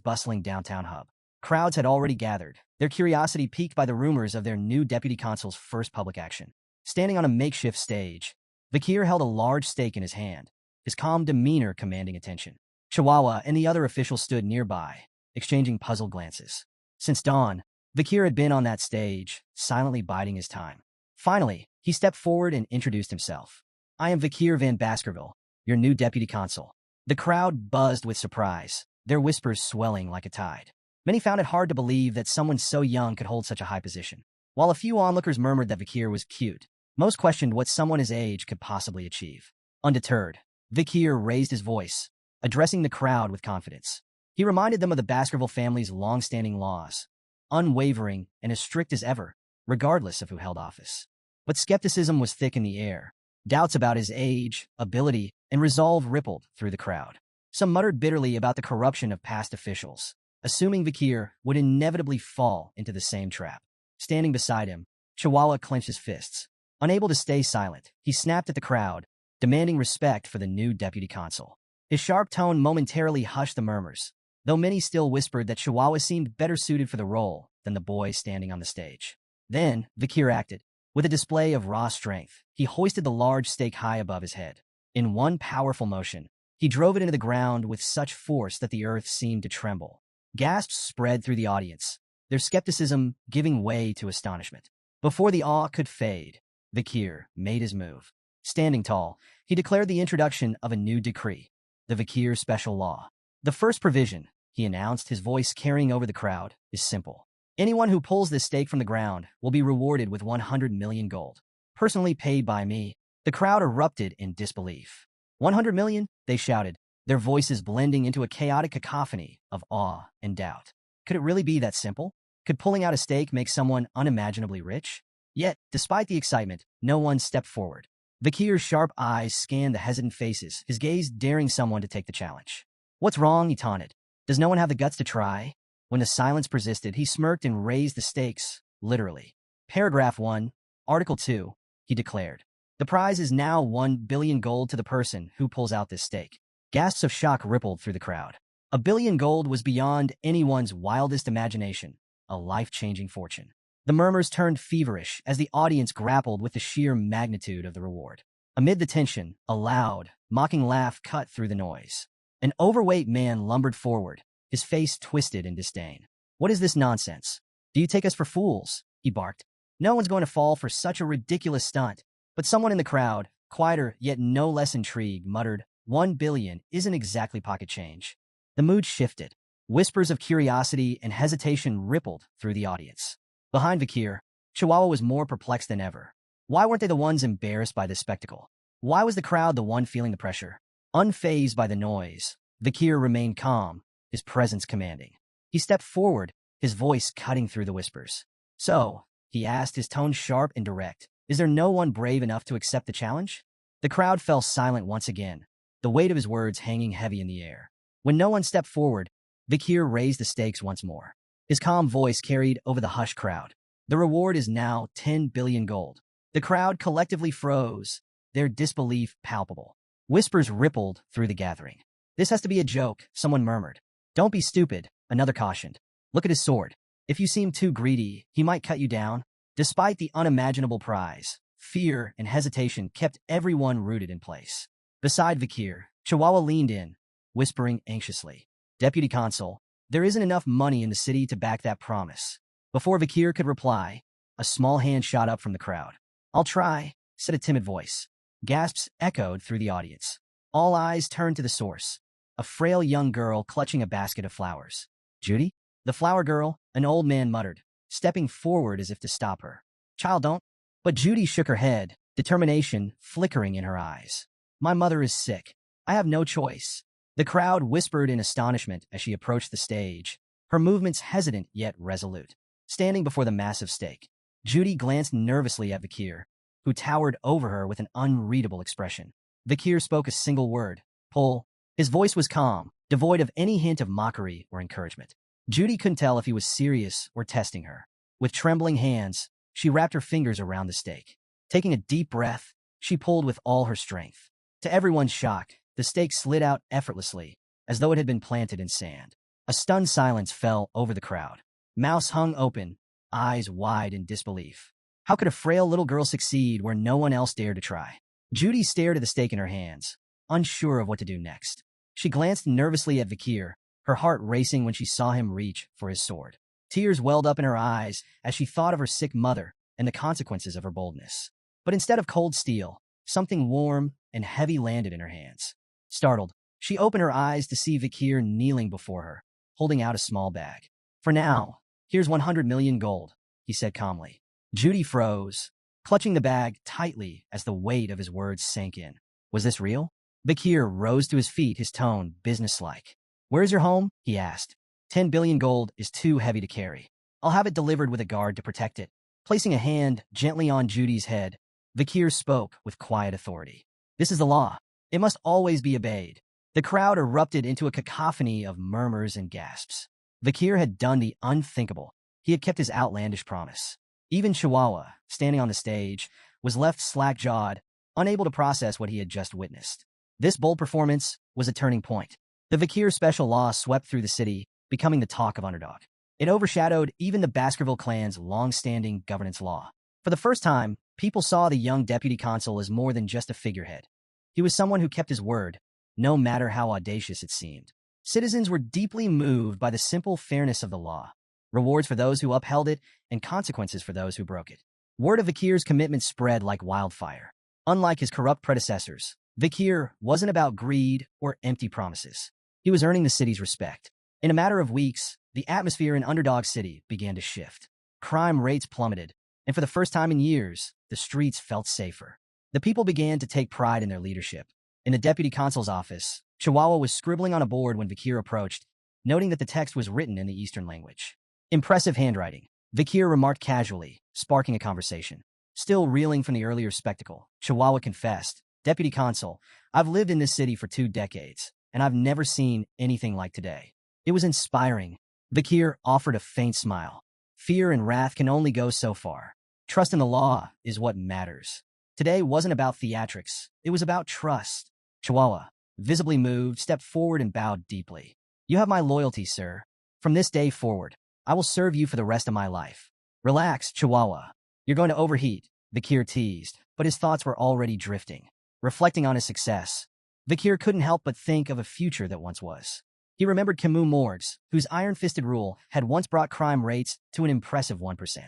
bustling downtown hub. Crowds had already gathered, their curiosity piqued by the rumors of their new deputy consul's first public action. Standing on a makeshift stage, Vakir held a large stake in his hand, his calm demeanor commanding attention. Chihuahua and the other officials stood nearby, exchanging puzzled glances. Since dawn, Vakir had been on that stage, silently biding his time. Finally, he stepped forward and introduced himself. "I am Vakir van Baskerville, your new deputy consul." The crowd buzzed with surprise, their whispers swelling like a tide. Many found it hard to believe that someone so young could hold such a high position. While a few onlookers murmured that Vakir was cute, Most questioned what someone his age could possibly achieve. Undeterred, Vikir raised his voice, addressing the crowd with confidence. He reminded them of the Baskerville family's long-standing laws, unwavering and as strict as ever, regardless of who held office. But skepticism was thick in the air. Doubts about his age, ability, and resolve rippled through the crowd. Some muttered bitterly about the corruption of past officials, assuming Vikir would inevitably fall into the same trap. Standing beside him, Chihuahua clenched his fists. Unable to stay silent, he snapped at the crowd, demanding respect for the new deputy consul. His sharp tone momentarily hushed the murmurs, though many still whispered that Chihuahua seemed better suited for the role than the boy standing on the stage. Then, Vikir acted. With a display of raw strength, he hoisted the large stake high above his head. In one powerful motion, he drove it into the ground with such force that the earth seemed to tremble. Gasps spread through the audience, their skepticism giving way to astonishment. Before the awe could fade, Vikir made his move. Standing tall, he declared the introduction of a new decree, the Vikir Special Law. The first provision, he announced, his voice carrying over the crowd, is simple. Anyone who pulls this stake from the ground will be rewarded with 100 million gold, personally paid by me. The crowd erupted in disbelief. 100 million? They shouted, their voices blending into a chaotic cacophony of awe and doubt. Could it really be that simple? Could pulling out a stake make someone unimaginably rich? Yet, despite the excitement, no one stepped forward. Vikir's sharp eyes scanned the hesitant faces, his gaze daring someone to take the challenge. What's wrong? He taunted. Does no one have the guts to try? When the silence persisted, he smirked and raised the stakes, literally. Paragraph 1, Article 2, he declared. The prize is now 1 billion gold to the person who pulls out this stake. Gasps of shock rippled through the crowd. 1 billion gold was beyond anyone's wildest imagination, a life-changing fortune. The murmurs turned feverish as the audience grappled with the sheer magnitude of the reward. Amid the tension, a loud, mocking laugh cut through the noise. An overweight man lumbered forward, his face twisted in disdain. What is this nonsense? Do you take us for fools? He barked. No one's going to fall for such a ridiculous stunt. But someone in the crowd, quieter yet no less intrigued, muttered, 1 billion isn't exactly pocket change. The mood shifted. Whispers of curiosity and hesitation rippled through the audience. Behind Vikir, Chihuahua was more perplexed than ever. Why weren't they the ones embarrassed by this spectacle? Why was the crowd the one feeling the pressure? Unfazed by the noise, Vikir remained calm, his presence commanding. He stepped forward, his voice cutting through the whispers. So, he asked, his tone sharp and direct, is there no one brave enough to accept the challenge? The crowd fell silent once again, the weight of his words hanging heavy in the air. When no one stepped forward, Vikir raised the stakes once more. His calm voice carried over the hushed crowd. The reward is now 10 billion gold. The crowd collectively froze, their disbelief palpable. Whispers rippled through the gathering. This has to be a joke, someone murmured. Don't be stupid, another cautioned. Look at his sword. If you seem too greedy, he might cut you down. Despite the unimaginable prize, fear and hesitation kept everyone rooted in place. Beside Vikir, Chihuahua leaned in, whispering anxiously. Deputy Consul, there isn't enough money in the city to back that promise. Before Vikir could reply, a small hand shot up from the crowd. I'll try, said a timid voice. Gasps echoed through the audience. All eyes turned to the source, a frail young girl clutching a basket of flowers. Judy? The flower girl, an old man muttered, stepping forward as if to stop her. Child, don't. But Judy shook her head, determination flickering in her eyes. My mother is sick. I have no choice. The crowd whispered in astonishment as she approached the stage, her movements hesitant yet resolute. Standing before the massive stake, Judy glanced nervously at Vikir, who towered over her with an unreadable expression. Vikir spoke a single word, pull. His voice was calm, devoid of any hint of mockery or encouragement. Judy couldn't tell if he was serious or testing her. With trembling hands, she wrapped her fingers around the stake. Taking a deep breath, she pulled with all her strength. To everyone's shock, the stake slid out effortlessly, as though it had been planted in sand. A stunned silence fell over the crowd. Mouths hung open, eyes wide in disbelief. How could a frail little girl succeed where no one else dared to try? Judy stared at the stake in her hands, unsure of what to do next. She glanced nervously at Vikir, her heart racing when she saw him reach for his sword. Tears welled up in her eyes as she thought of her sick mother and the consequences of her boldness. But instead of cold steel, something warm and heavy landed in her hands. Startled, she opened her eyes to see Vikir kneeling before her, holding out a small bag. For now, here's 100 million gold, he said calmly. Judy froze, clutching the bag tightly as the weight of his words sank in. Was this real? Bakir rose to his feet, his tone businesslike. Where's your home? He asked. 10 billion gold is too heavy to carry. I'll have it delivered with a guard to protect it. Placing a hand gently on Judy's head, Bakir spoke with quiet authority. This is the law. It must always be obeyed. The crowd erupted into a cacophony of murmurs and gasps. Bakir had done the unthinkable. He had kept his outlandish promise. Even Chihuahua, standing on the stage, was left slack-jawed, unable to process what he had just witnessed. This bold performance was a turning point. The Bakir special law swept through the city, becoming the talk of Underdog. It overshadowed even the Baskerville clan's long-standing governance law. For the first time, people saw the young deputy consul as more than just a figurehead. He was someone who kept his word, no matter how audacious it seemed. Citizens were deeply moved by the simple fairness of the law, rewards for those who upheld it and consequences for those who broke it. Word of Bakir's commitment spread like wildfire. Unlike his corrupt predecessors, Bakir wasn't about greed or empty promises. He was earning the city's respect. In a matter of weeks, the atmosphere in Underdog City began to shift. Crime rates plummeted, and for the first time in years, the streets felt safer. The people began to take pride in their leadership. In the deputy consul's office, Chihuahua was scribbling on a board when Bakir approached, noting that the text was written in the Eastern language. Impressive handwriting, Bakir remarked casually, sparking a conversation. Still reeling from the earlier spectacle, Chihuahua confessed, Deputy Consul, I've lived in this city for 2 decades, and I've never seen anything like today. It was inspiring. Bakir offered a faint smile. Fear and wrath can only go so far. Trust in the law is what matters. Today wasn't about theatrics. It was about trust. Chihuahua, visibly moved, stepped forward and bowed deeply. You have my loyalty, sir. From this day forward, I will serve you for the rest of my life. Relax, Chihuahua. You're going to overheat, Bakir teased, but his thoughts were already drifting. Reflecting on his success, Bakir couldn't help but think of a future that once was. He remembered Camus Morgs, whose iron-fisted rule had once brought crime rates to an impressive 1%.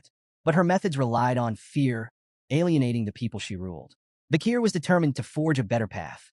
But her methods relied on fear, alienating the people she ruled. Bakir was determined to forge a better path,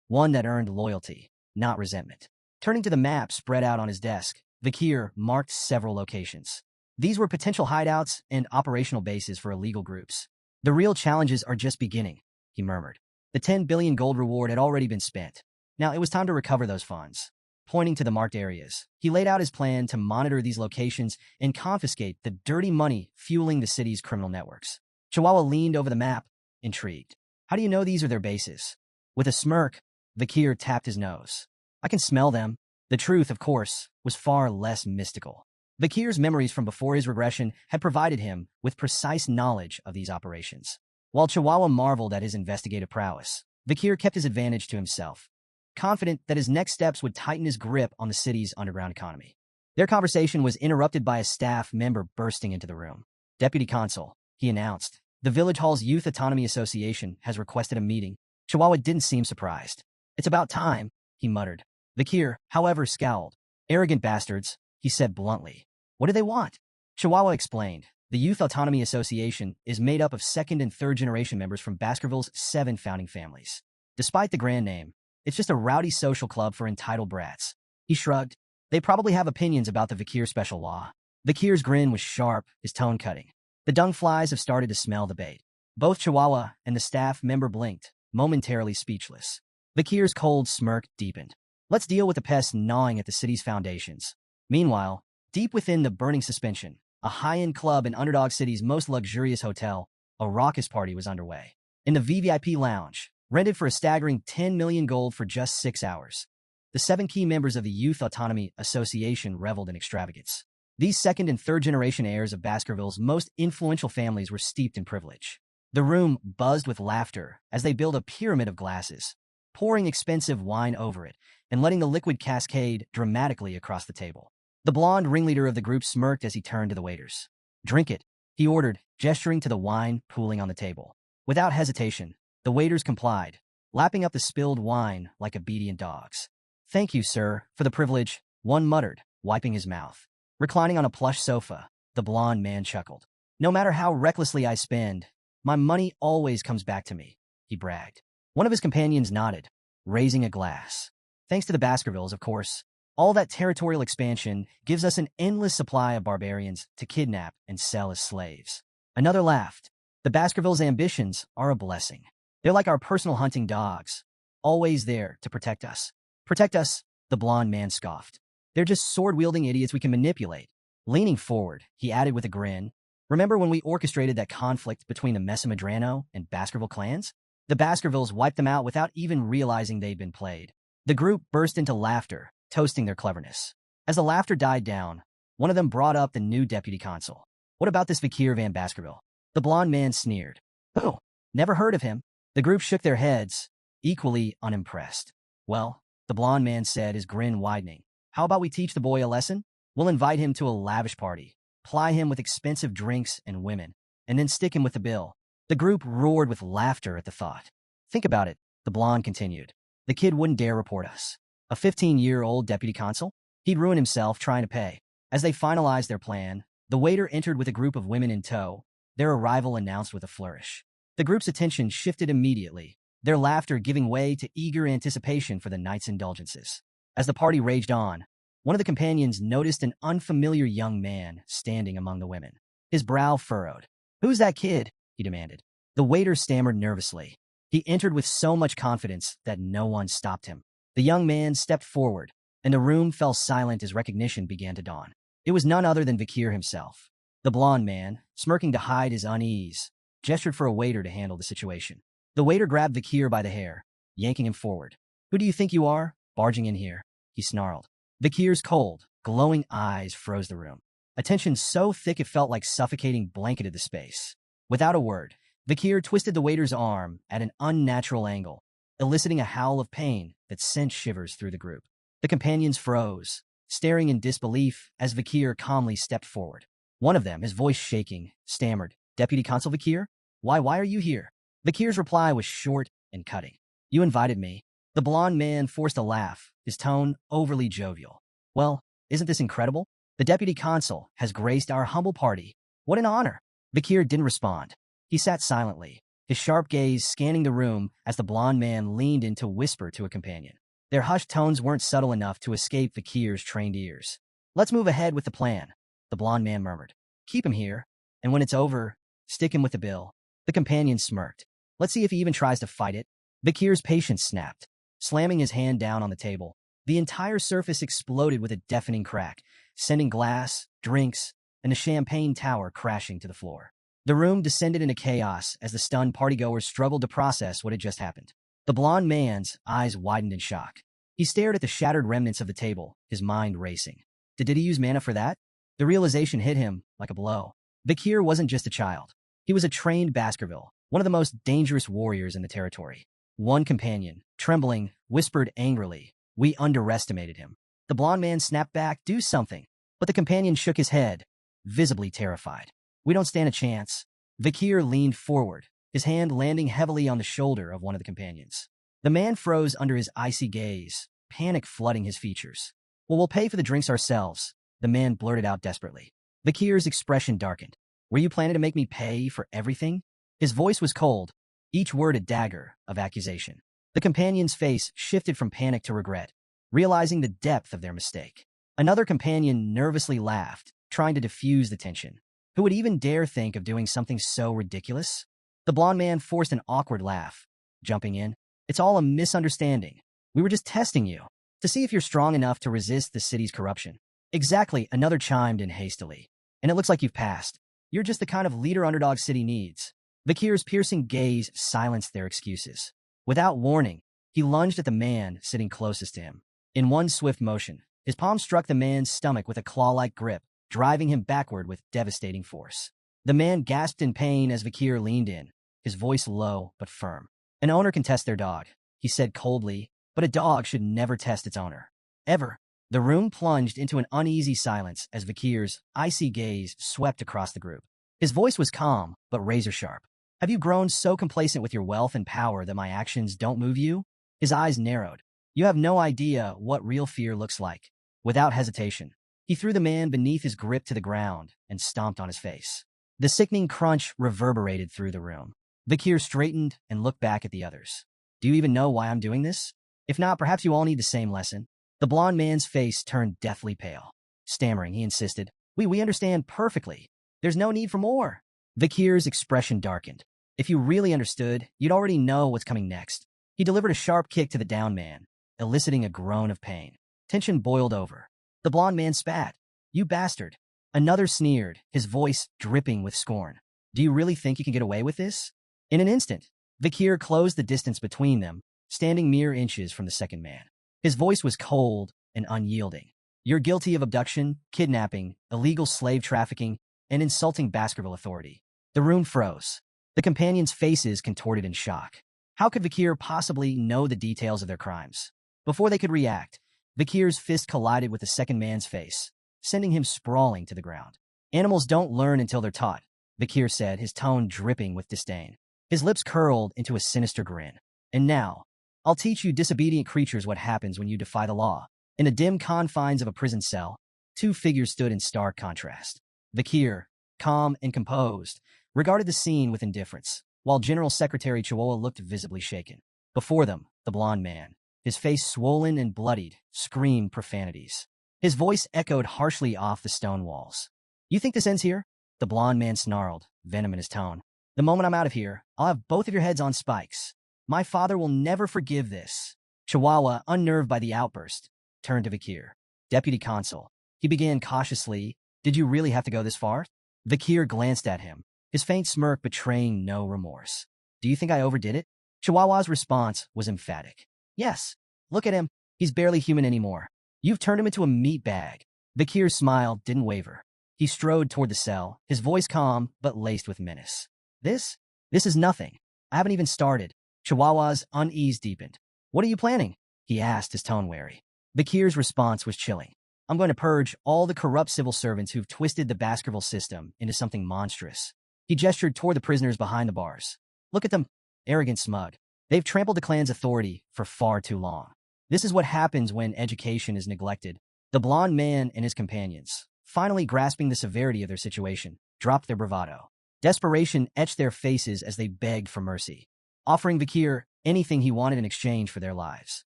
one that earned loyalty, not resentment. Turning to the map spread out on his desk, Bakir marked several locations. These were potential hideouts and operational bases for illegal groups. The real challenges are just beginning, he murmured. The 10 billion gold reward had already been spent. Now it was time to recover those funds. Pointing to the marked areas, he laid out his plan to monitor these locations and confiscate the dirty money fueling the city's criminal networks. Chihuahua leaned over the map, intrigued. How do you know these are their bases? With a smirk, Bakir tapped his nose. I can smell them. The truth, of course, was far less mystical. Bakir's memories from before his regression had provided him with precise knowledge of these operations. While Chihuahua marveled at his investigative prowess, Bakir kept his advantage to himself, confident that his next steps would tighten his grip on the city's underground economy. Their conversation was interrupted by a staff member bursting into the room. Deputy Consul, he announced, the Village Hall's Youth Autonomy Association has requested a meeting. Chihuahua didn't seem surprised. It's about time, he muttered. Bakir, however, scowled. Arrogant bastards, he said bluntly. What do they want? Chihuahua explained. The Youth Autonomy Association is made up of second and third generation members from Baskerville's 7 founding families. Despite the grand name, it's just a rowdy social club for entitled brats. He shrugged. They probably have opinions about the Bakir special law. Bakir's grin was sharp, his tone cutting. The dung flies have started to smell the bait. Both Chihuahua and the staff member blinked, momentarily speechless. Bakir's cold smirk deepened. Let's deal with the pests gnawing at the city's foundations. Meanwhile, deep within the burning suspension, a high-end club in Underdog City's most luxurious hotel, a raucous party was underway. In the VVIP lounge, rented for a staggering 10 million gold for just 6 hours, the 7 key members of the Youth Autonomy Association reveled in extravagance. These second and third generation heirs of Baskerville's most influential families were steeped in privilege. The room buzzed with laughter as they built a pyramid of glasses, pouring expensive wine over it and letting the liquid cascade dramatically across the table. The blonde ringleader of the group smirked as he turned to the waiters. Drink it, he ordered, gesturing to the wine pooling on the table. Without hesitation, the waiters complied, lapping up the spilled wine like obedient dogs. Thank you, sir, for the privilege, one muttered, wiping his mouth. Reclining on a plush sofa, the blonde man chuckled. No matter how recklessly I spend, my money always comes back to me, he bragged. One of his companions nodded, raising a glass. Thanks to the Baskervilles, of course. All that territorial expansion gives us an endless supply of barbarians to kidnap and sell as slaves. Another laughed. The Baskervilles' ambitions are a blessing. They're like our personal hunting dogs, always there to protect us. Protect us, the blonde man scoffed. They're just sword-wielding idiots we can manipulate. Leaning forward, he added with a grin, remember when we orchestrated that conflict between the Mesamadrano and Baskerville clans? The Baskervilles wiped them out without even realizing they'd been played. The group burst into laughter, toasting their cleverness. As the laughter died down, one of them brought up the new deputy consul. What about this Vikir van Baskerville? The blonde man sneered. Oh, never heard of him. The group shook their heads, equally unimpressed. Well, the blonde man said, his grin widening. How about we teach the boy a lesson? We'll invite him to a lavish party, ply him with expensive drinks and women, and then stick him with the bill. The group roared with laughter at the thought. Think about it, the blonde continued. The kid wouldn't dare report us. A 15-year-old deputy consul? He'd ruin himself trying to pay. As they finalized their plan, the waiter entered with a group of women in tow, their arrival announced with a flourish. The group's attention shifted immediately, their laughter giving way to eager anticipation for the night's indulgences. As the party raged on, one of the companions noticed an unfamiliar young man standing among the women. His brow furrowed. Who's that kid? He demanded. The waiter stammered nervously. He entered with so much confidence that no one stopped him. The young man stepped forward, and the room fell silent as recognition began to dawn. It was none other than Vikir himself. The blonde man, smirking to hide his unease, gestured for a waiter to handle the situation. The waiter grabbed Vikir by the hair, yanking him forward. Who do you think you are, barging in here? He snarled. Vikir's cold, glowing eyes froze the room. A tension so thick it felt like suffocating blanketed the space. Without a word, Vikir twisted the waiter's arm at an unnatural angle, eliciting a howl of pain that sent shivers through the group. The companions froze, staring in disbelief as Vikir calmly stepped forward. One of them, his voice shaking, stammered, Deputy Consul Vikir? Why are you here? Vikir's reply was short and cutting. You invited me. The blonde man forced a laugh, his tone overly jovial. Well, isn't this incredible? The deputy consul has graced our humble party. What an honor. Vikir didn't respond. He sat silently, his sharp gaze scanning the room as the blonde man leaned in to whisper to a companion. Their hushed tones weren't subtle enough to escape Vikir's trained ears. Let's move ahead with the plan, the blonde man murmured. Keep him here, and when it's over, stick him with the bill. The companion smirked. Let's see if he even tries to fight it. Vikir's patience snapped, slamming his hand down on the table. The entire surface exploded with a deafening crack, sending glass, drinks, and the champagne tower crashing to the floor. The room descended into chaos as the stunned partygoers struggled to process what had just happened. The blonde man's eyes widened in shock. He stared at the shattered remnants of the table, his mind racing. Did he use mana for that? The realization hit him like a blow. Vikir wasn't just a child. He was a trained Baskerville, one of the most dangerous warriors in the territory. One companion, trembling, whispered angrily, We underestimated him. The blonde man snapped back, Do something. But the companion shook his head, visibly terrified. We don't stand a chance. Vikir leaned forward, his hand landing heavily on the shoulder of one of the companions. The man froze under his icy gaze, panic flooding his features. Well, we'll pay for the drinks ourselves, the man blurted out desperately. Vikir's expression darkened. Were you planning to make me pay for everything? His voice was cold, each word a dagger of accusation. The companion's face shifted from panic to regret, realizing the depth of their mistake. Another companion nervously laughed, trying to diffuse the tension. Who would even dare think of doing something so ridiculous? The blonde man forced an awkward laugh, jumping in. It's all a misunderstanding. We were just testing you, to see if you're strong enough to resist the city's corruption. Exactly, another chimed in hastily. And it looks like you've passed. You're just the kind of leader underdog city needs. Vikir's piercing gaze silenced their excuses. Without warning, he lunged at the man sitting closest to him. In one swift motion, his palm struck the man's stomach with a claw-like grip, driving him backward with devastating force. The man gasped in pain as Vikir leaned in, his voice low but firm. An owner can test their dog, he said coldly, but a dog should never test its owner. Ever. The room plunged into an uneasy silence as Vikir's icy gaze swept across the group. His voice was calm, but razor-sharp. Have you grown so complacent with your wealth and power that my actions don't move you? His eyes narrowed. You have no idea what real fear looks like. Without hesitation, he threw the man beneath his grip to the ground and stomped on his face. The sickening crunch reverberated through the room. Vikir straightened and looked back at the others. Do you even know why I'm doing this? If not, perhaps you all need the same lesson. The blonde man's face turned deathly pale. Stammering, he insisted, We understand perfectly. There's no need for more. Vikir's expression darkened. If you really understood, you'd already know what's coming next. He delivered a sharp kick to the downed man, eliciting a groan of pain. Tension boiled over. The blond man spat. "You bastard." Another sneered, his voice dripping with scorn. "Do you really think you can get away with this?" In an instant, Vikir closed the distance between them, standing mere inches from the second man. His voice was cold and unyielding. "You're guilty of abduction, kidnapping, illegal slave trafficking, and insulting Baskerville authority." The room froze. The companions' faces contorted in shock. How could Vikir possibly know the details of their crimes? Before they could react, Vikir's fist collided with the second man's face, sending him sprawling to the ground. "Animals don't learn until they're taught," Vikir said, his tone dripping with disdain. His lips curled into a sinister grin. "And now, I'll teach you disobedient creatures what happens when you defy the law." In the dim confines of a prison cell, two figures stood in stark contrast. Vikir, calm and composed, regarded the scene with indifference, while General Secretary Chihuahua looked visibly shaken. Before them, the blond man, his face swollen and bloodied, screamed profanities. His voice echoed harshly off the stone walls. "You think this ends here?" The blond man snarled, venom in his tone. "The moment I'm out of here, I'll have both of your heads on spikes. My father will never forgive this." Chihuahua, unnerved by the outburst, turned to Vikir. "Deputy Consul," he began cautiously, "did you really have to go this far?" Vikir glanced at him, his faint smirk betraying no remorse. "Do you think I overdid it?" Chihuahua's response was emphatic. "Yes. Look at him. He's barely human anymore. You've turned him into a meat bag." Vikir's smile didn't waver. He strode toward the cell, his voice calm but laced with menace. This is nothing. I haven't even started." Chihuahua's unease deepened. "What are you planning?" he asked, his tone wary. Vikir's response was chilling. "I'm going to purge all the corrupt civil servants who've twisted the Baskerville system into something monstrous." He gestured toward the prisoners behind the bars. "Look at them, arrogant, smug. They've trampled the clan's authority for far too long. This is what happens when education is neglected." The blond man and his companions, finally grasping the severity of their situation, dropped their bravado. Desperation etched their faces as they begged for mercy, offering Vikir anything he wanted in exchange for their lives.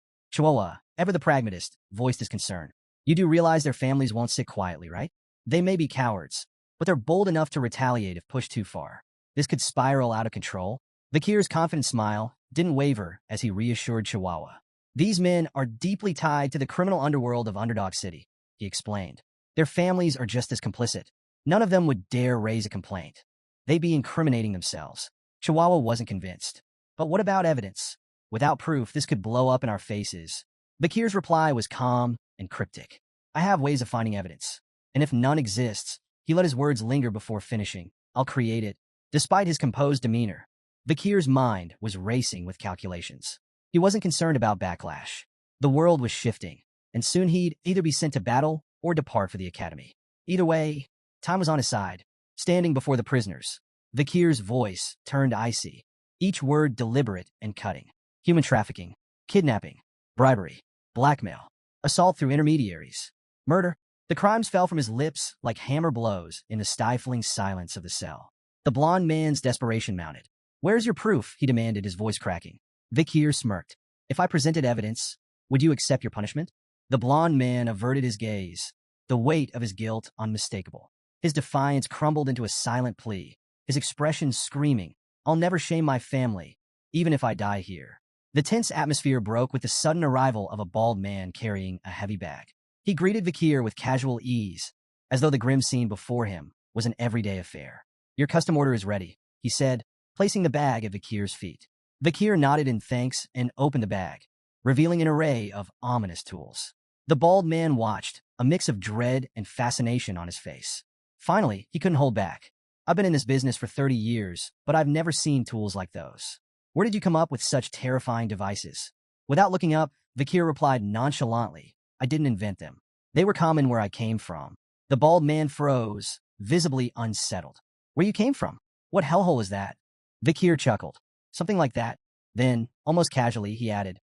Chihuahua, ever the pragmatist, voiced his concern. "You do realize their families won't sit quietly, right? They may be cowards, but they're bold enough to retaliate if pushed too far. This could spiral out of control." Vikir's confident smile didn't waver as he reassured Chihuahua. "These men are deeply tied to the criminal underworld of Underdog City," he explained. "Their families are just as complicit. None of them would dare raise a complaint. They'd be incriminating themselves." Chihuahua wasn't convinced. "But what about evidence? Without proof, this could blow up in our faces." Vikir's reply was calm and cryptic. "I have ways of finding evidence. And if none exists," he let his words linger before finishing, "I'll create it." Despite his composed demeanor, Vikir's mind was racing with calculations. He wasn't concerned about backlash. The world was shifting, and soon he'd either be sent to battle or depart for the academy. Either way, time was on his side. Standing before the prisoners, Vikir's voice turned icy, each word deliberate and cutting. Human trafficking, kidnapping, bribery, blackmail, assault through intermediaries, murder. The crimes fell from his lips like hammer blows in the stifling silence of the cell. The blond man's desperation mounted. "Where's your proof?" he demanded, his voice cracking. Vikir smirked. "If I presented evidence, would you accept your punishment?" The blond man averted his gaze, the weight of his guilt unmistakable. His defiance crumbled into a silent plea, his expression screaming, "I'll never shame my family, even if I die here." The tense atmosphere broke with the sudden arrival of a bald man carrying a heavy bag. He greeted Vikir with casual ease, as though the grim scene before him was an everyday affair. "Your custom order is ready," he said, placing the bag at Vikir's feet. Vikir nodded in thanks and opened the bag, revealing an array of ominous tools. The bald man watched, a mix of dread and fascination on his face. Finally, he couldn't hold back. "I've been in this business for 30 years, but I've never seen tools like those. Where did you come up with such terrifying devices?" Without looking up, Vikir replied nonchalantly, "I didn't invent them. They were common where I came from." The bald man froze, visibly unsettled. "Where you came from? What hellhole is that?" Vikir chuckled. "Something like that." Then, almost casually, he added,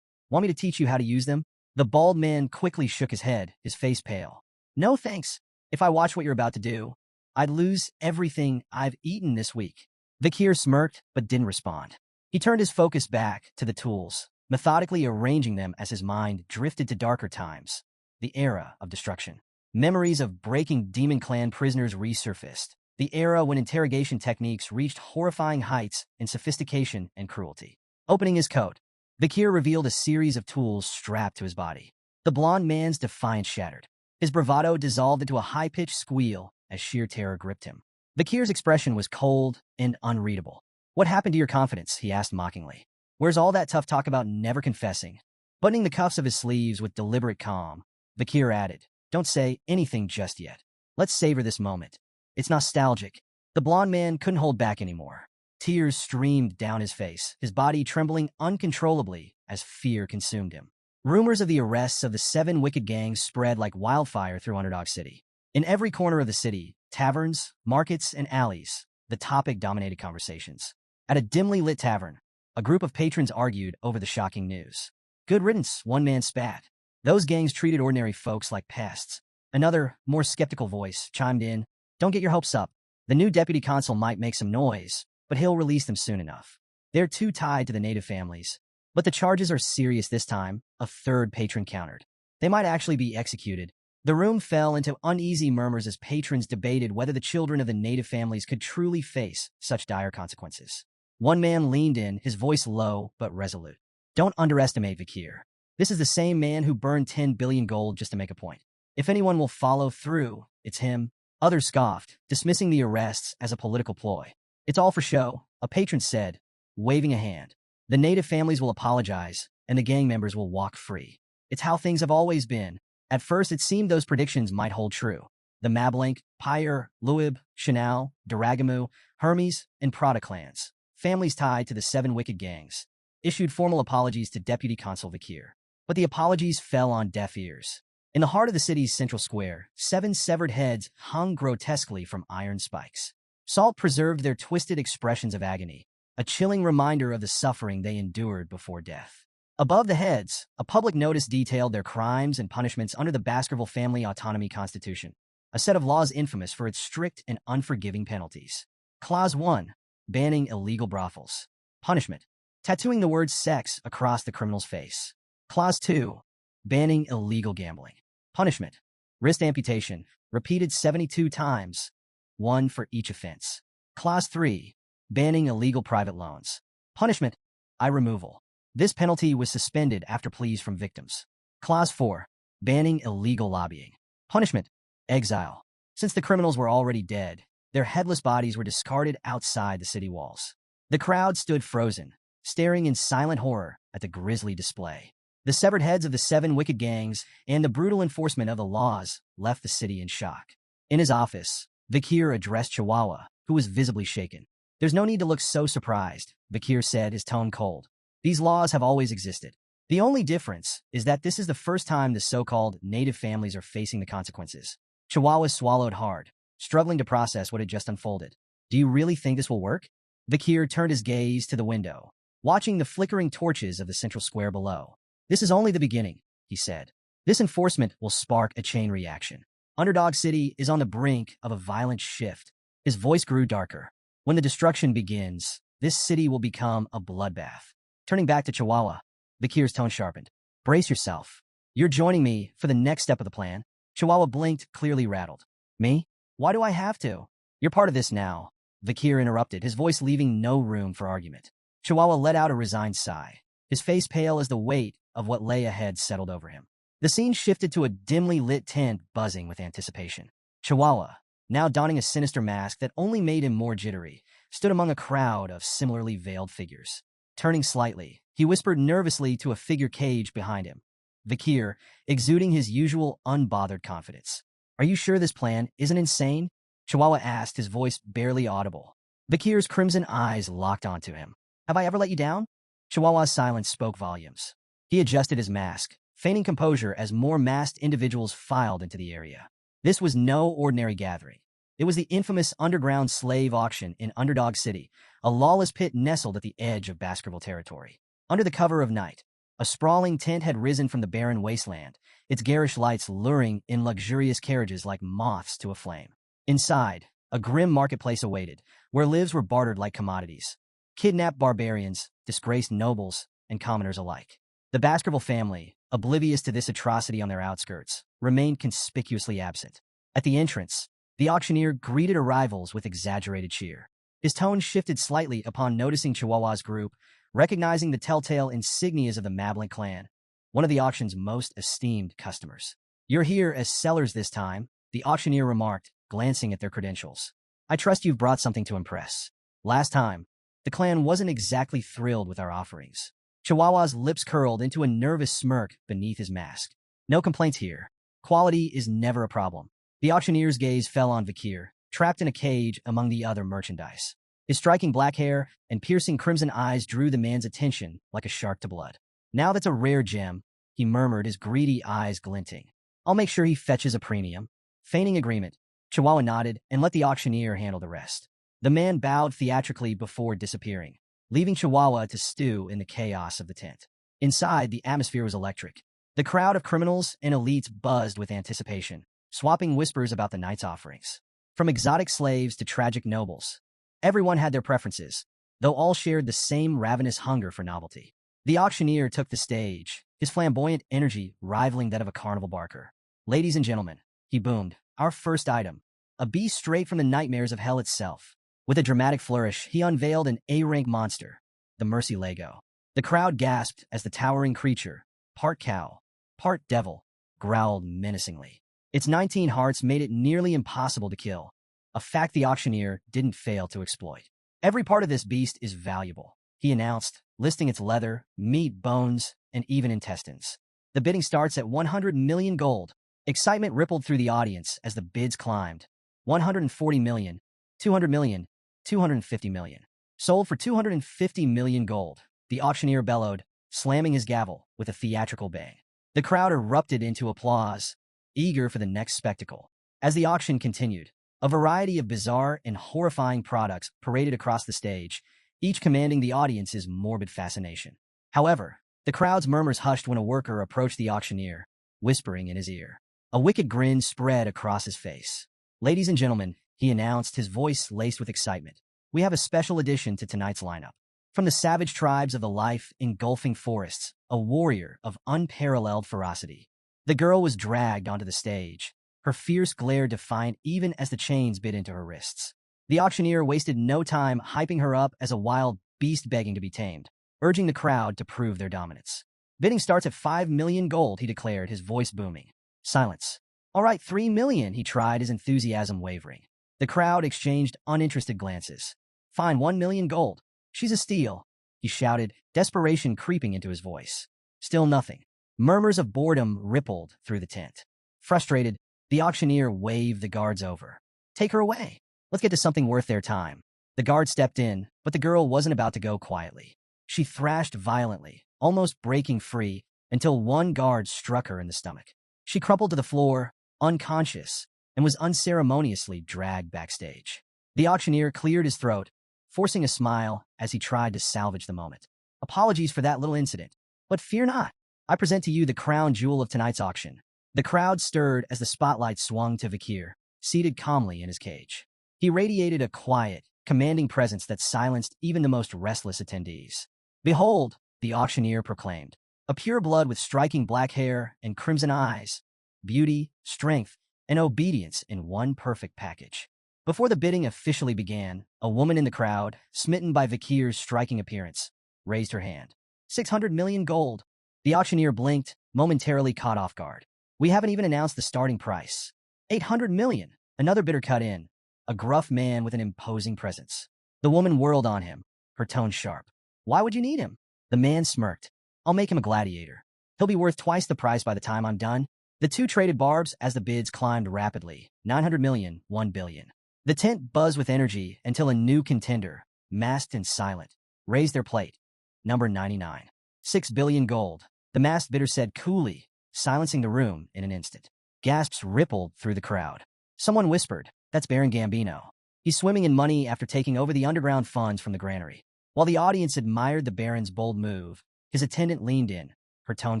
"Want me to teach you how to use them?" The bald man quickly shook his head, his face pale. "No thanks. If I watch what you're about to do, I'd lose everything I've eaten this week." Vikir smirked, but didn't respond. He turned his focus back to the tools, methodically arranging them as his mind drifted to darker times, the era of destruction. Memories of breaking Demon Clan prisoners resurfaced, the era when interrogation techniques reached horrifying heights in sophistication and cruelty. Opening his coat, Vakir revealed a series of tools strapped to his body. The blond man's defiance shattered. His bravado dissolved into a high-pitched squeal as sheer terror gripped him. Vakir's expression was cold and unreadable. "What happened to your confidence?" he asked mockingly. "Where's all that tough talk about never confessing?" Buttoning the cuffs of his sleeves with deliberate calm, Vakir added, "Don't say anything just yet. Let's savor this moment. It's nostalgic." The blond man couldn't hold back anymore. Tears streamed down his face, his body trembling uncontrollably as fear consumed him. Rumors of the arrests of the 7 wicked gangs spread like wildfire through Underdog City. In every corner of the city, taverns, markets, and alleys, the topic dominated conversations. At a dimly lit tavern, a group of patrons argued over the shocking news. "Good riddance," one man spat. "Those gangs treated ordinary folks like pests." Another, more skeptical voice chimed in, "Don't get your hopes up. The new deputy consul might make some noise, but he'll release them soon enough. They're too tied to the native families. But the charges are serious this time," a third patron countered. "They might actually be executed." The room fell into uneasy murmurs as patrons debated whether the children of the native families could truly face such dire consequences. One man leaned in, his voice low but resolute. "Don't underestimate Vakir. This is the same man who burned 10 billion gold just to make a point. If anyone will follow through, it's him." Others scoffed, dismissing the arrests as a political ploy. "It's all for show," a patron said, waving a hand. "The native families will apologize, and the gang members will walk free. It's how things have always been." At first, it seemed those predictions might hold true. The Mablink, Pyre, Luib, Chanel, Daragamu, Hermes, and Prada clans, families tied to the 7 wicked gangs, issued formal apologies to Deputy Consul Vakir. But the apologies fell on deaf ears. In the heart of the city's central square, 7 severed heads hung grotesquely from iron spikes. Salt preserved their twisted expressions of agony, a chilling reminder of the suffering they endured before death. Above the heads, a public notice detailed their crimes and punishments under the Baskerville Family Autonomy Constitution, a set of laws infamous for its strict and unforgiving penalties. Clause 1. Banning illegal brothels. Punishment: tattooing the word sex across the criminal's face. Clause 2. Banning illegal gambling. Punishment: wrist amputation, repeated 72 times, 1 for each offense. Clause 3. Banning illegal private loans. Punishment: eye removal. This penalty was suspended after pleas from victims. Clause 4. Banning illegal lobbying. Punishment: exile. Since the criminals were already dead, their headless bodies were discarded outside the city walls. The crowd stood frozen, staring in silent horror at the grisly display. The severed heads of the 7 wicked gangs and the brutal enforcement of the laws left the city in shock. In his office, Vakir addressed Chihuahua, who was visibly shaken. "There's no need to look so surprised," Vakir said, his tone cold. "These laws have always existed. The only difference is that this is the first time the so-called native families are facing the consequences." Chihuahua swallowed hard, struggling to process what had just unfolded. "Do you really think this will work?" Vakir turned his gaze to the window, watching the flickering torches of the central square below. "This is only the beginning," he said. "This enforcement will spark a chain reaction. Underdog City is on the brink of a violent shift." His voice grew darker. "When the destruction begins, this city will become a bloodbath." Turning back to Chihuahua, Vakir's tone sharpened. "Brace yourself. You're joining me for the next step of the plan." Chihuahua blinked, clearly rattled. "Me? Why do I have to?" "You're part of this now," Vakir interrupted, his voice leaving no room for argument. Chihuahua let out a resigned sigh, his face pale as the weight of what lay ahead settled over him. The scene shifted to a dimly lit tent buzzing with anticipation. Chihuahua, now donning a sinister mask that only made him more jittery, stood among a crowd of similarly veiled figures. Turning slightly, he whispered nervously to a figure caged behind him. Vakir, exuding his usual unbothered confidence. "Are you sure this plan isn't insane?" Chihuahua asked, his voice barely audible. Vakir's crimson eyes locked onto him. "Have I ever let you down?" Chihuahua's silence spoke volumes. He adjusted his mask, feigning composure as more masked individuals filed into the area. This was no ordinary gathering. It was the infamous underground slave auction in Underdog City, a lawless pit nestled at the edge of Baskerville territory. Under the cover of night, a sprawling tent had risen from the barren wasteland, its garish lights luring in luxurious carriages like moths to a flame. Inside, a grim marketplace awaited, where lives were bartered like commodities. Kidnapped barbarians, disgraced nobles, and commoners alike. The Baskerville family, oblivious to this atrocity on their outskirts, remained conspicuously absent. At the entrance, The auctioneer greeted arrivals with exaggerated cheer. His tone shifted slightly upon noticing Chihuahua's group, recognizing the telltale insignias of the Mablin clan, one of the auction's most esteemed customers. "You're here as sellers this time," the auctioneer remarked, glancing at their credentials. "I trust you've brought something to impress. Last time, the clan wasn't exactly thrilled with our offerings." Chihuahua's lips curled into a nervous smirk beneath his mask. "No complaints here. Quality is never a problem." The auctioneer's gaze fell on Vakir, trapped in a cage among the other merchandise. His striking black hair and piercing crimson eyes drew the man's attention like a shark to blood. "Now that's a rare gem," he murmured, his greedy eyes glinting. "I'll make sure he fetches a premium." Feigning agreement, Chihuahua nodded and let the auctioneer handle the rest. The man bowed theatrically before disappearing, leaving Chihuahua to stew in the chaos of the tent. Inside, the atmosphere was electric. The crowd of criminals and elites buzzed with anticipation, swapping whispers about the night's offerings. From exotic slaves to tragic nobles, everyone had their preferences, though all shared the same ravenous hunger for novelty. The auctioneer took the stage, his flamboyant energy rivaling that of a carnival barker. "Ladies and gentlemen," he boomed, "our first item, a beast straight from the nightmares of hell itself." With a dramatic flourish, he unveiled an A-rank monster, the Mercy Lego. The crowd gasped as the towering creature, part cow, part devil, growled menacingly. Its 19 hearts made it nearly impossible to kill, a fact the auctioneer didn't fail to exploit. "Every part of this beast is valuable," he announced, listing its leather, meat, bones, and even intestines. "The bidding starts at 100 million gold." Excitement rippled through the audience as the bids climbed. 140 million, 200 million, 250 million. "Sold for 250 million gold," the auctioneer bellowed, slamming his gavel with a theatrical bang. The crowd erupted into applause, eager for the next spectacle. As the auction continued, a variety of bizarre and horrifying products paraded across the stage, each commanding the audience's morbid fascination. However, the crowd's murmurs hushed when a worker approached the auctioneer, whispering in his ear. A wicked grin spread across his face. "Ladies and gentlemen," he announced, his voice laced with excitement, "we have a special addition to tonight's lineup. From the savage tribes of the life-engulfing forests, a warrior of unparalleled ferocity." The girl was dragged onto the stage, her fierce glare defiant even as the chains bit into her wrists. The auctioneer wasted no time hyping her up as a wild beast begging to be tamed, urging the crowd to prove their dominance. "Bidding starts at 5 million gold," he declared, his voice booming. Silence. "All right, 3 million," he tried, his enthusiasm wavering. The crowd exchanged uninterested glances. "Fine, 1 million gold. She's a steal," he shouted, desperation creeping into his voice. Still nothing. Murmurs of boredom rippled through the tent. Frustrated, the auctioneer waved the guards over. "Take her away. Let's get to something worth their time." The guard stepped in, but the girl wasn't about to go quietly. She thrashed violently, almost breaking free, until one guard struck her in the stomach. She crumpled to the floor, unconscious, and was unceremoniously dragged backstage. The auctioneer cleared his throat, forcing a smile as he tried to salvage the moment. "Apologies for that little incident, but fear not. I present to you the crown jewel of tonight's auction." The crowd stirred as the spotlight swung to Vakir, seated calmly in his cage. He radiated a quiet, commanding presence that silenced even the most restless attendees. "Behold," the auctioneer proclaimed, "a pureblood with striking black hair and crimson eyes, beauty, strength, and obedience in one perfect package." Before the bidding officially began, a woman in the crowd, smitten by Vakir's striking appearance, raised her hand. 600 million gold. The auctioneer blinked, momentarily caught off guard. "We haven't even announced the starting price." 800 million. Another bidder cut in, a gruff man with an imposing presence. The woman whirled on him, her tone sharp. "Why would you need him?" The man smirked. "I'll make him a gladiator. He'll be worth twice the price by the time I'm done." The two traded barbs as the bids climbed rapidly. 900 million, 1 billion. The tent buzzed with energy until a new contender, masked and silent, raised their plate. Number 99. 6 billion gold. The masked bidder said coolly, silencing the room in an instant. Gasps rippled through the crowd. Someone whispered, "That's Baron Gambino. He's swimming in money after taking over the underground funds from the granary." While the audience admired the Baron's bold move, his attendant leaned in, her tone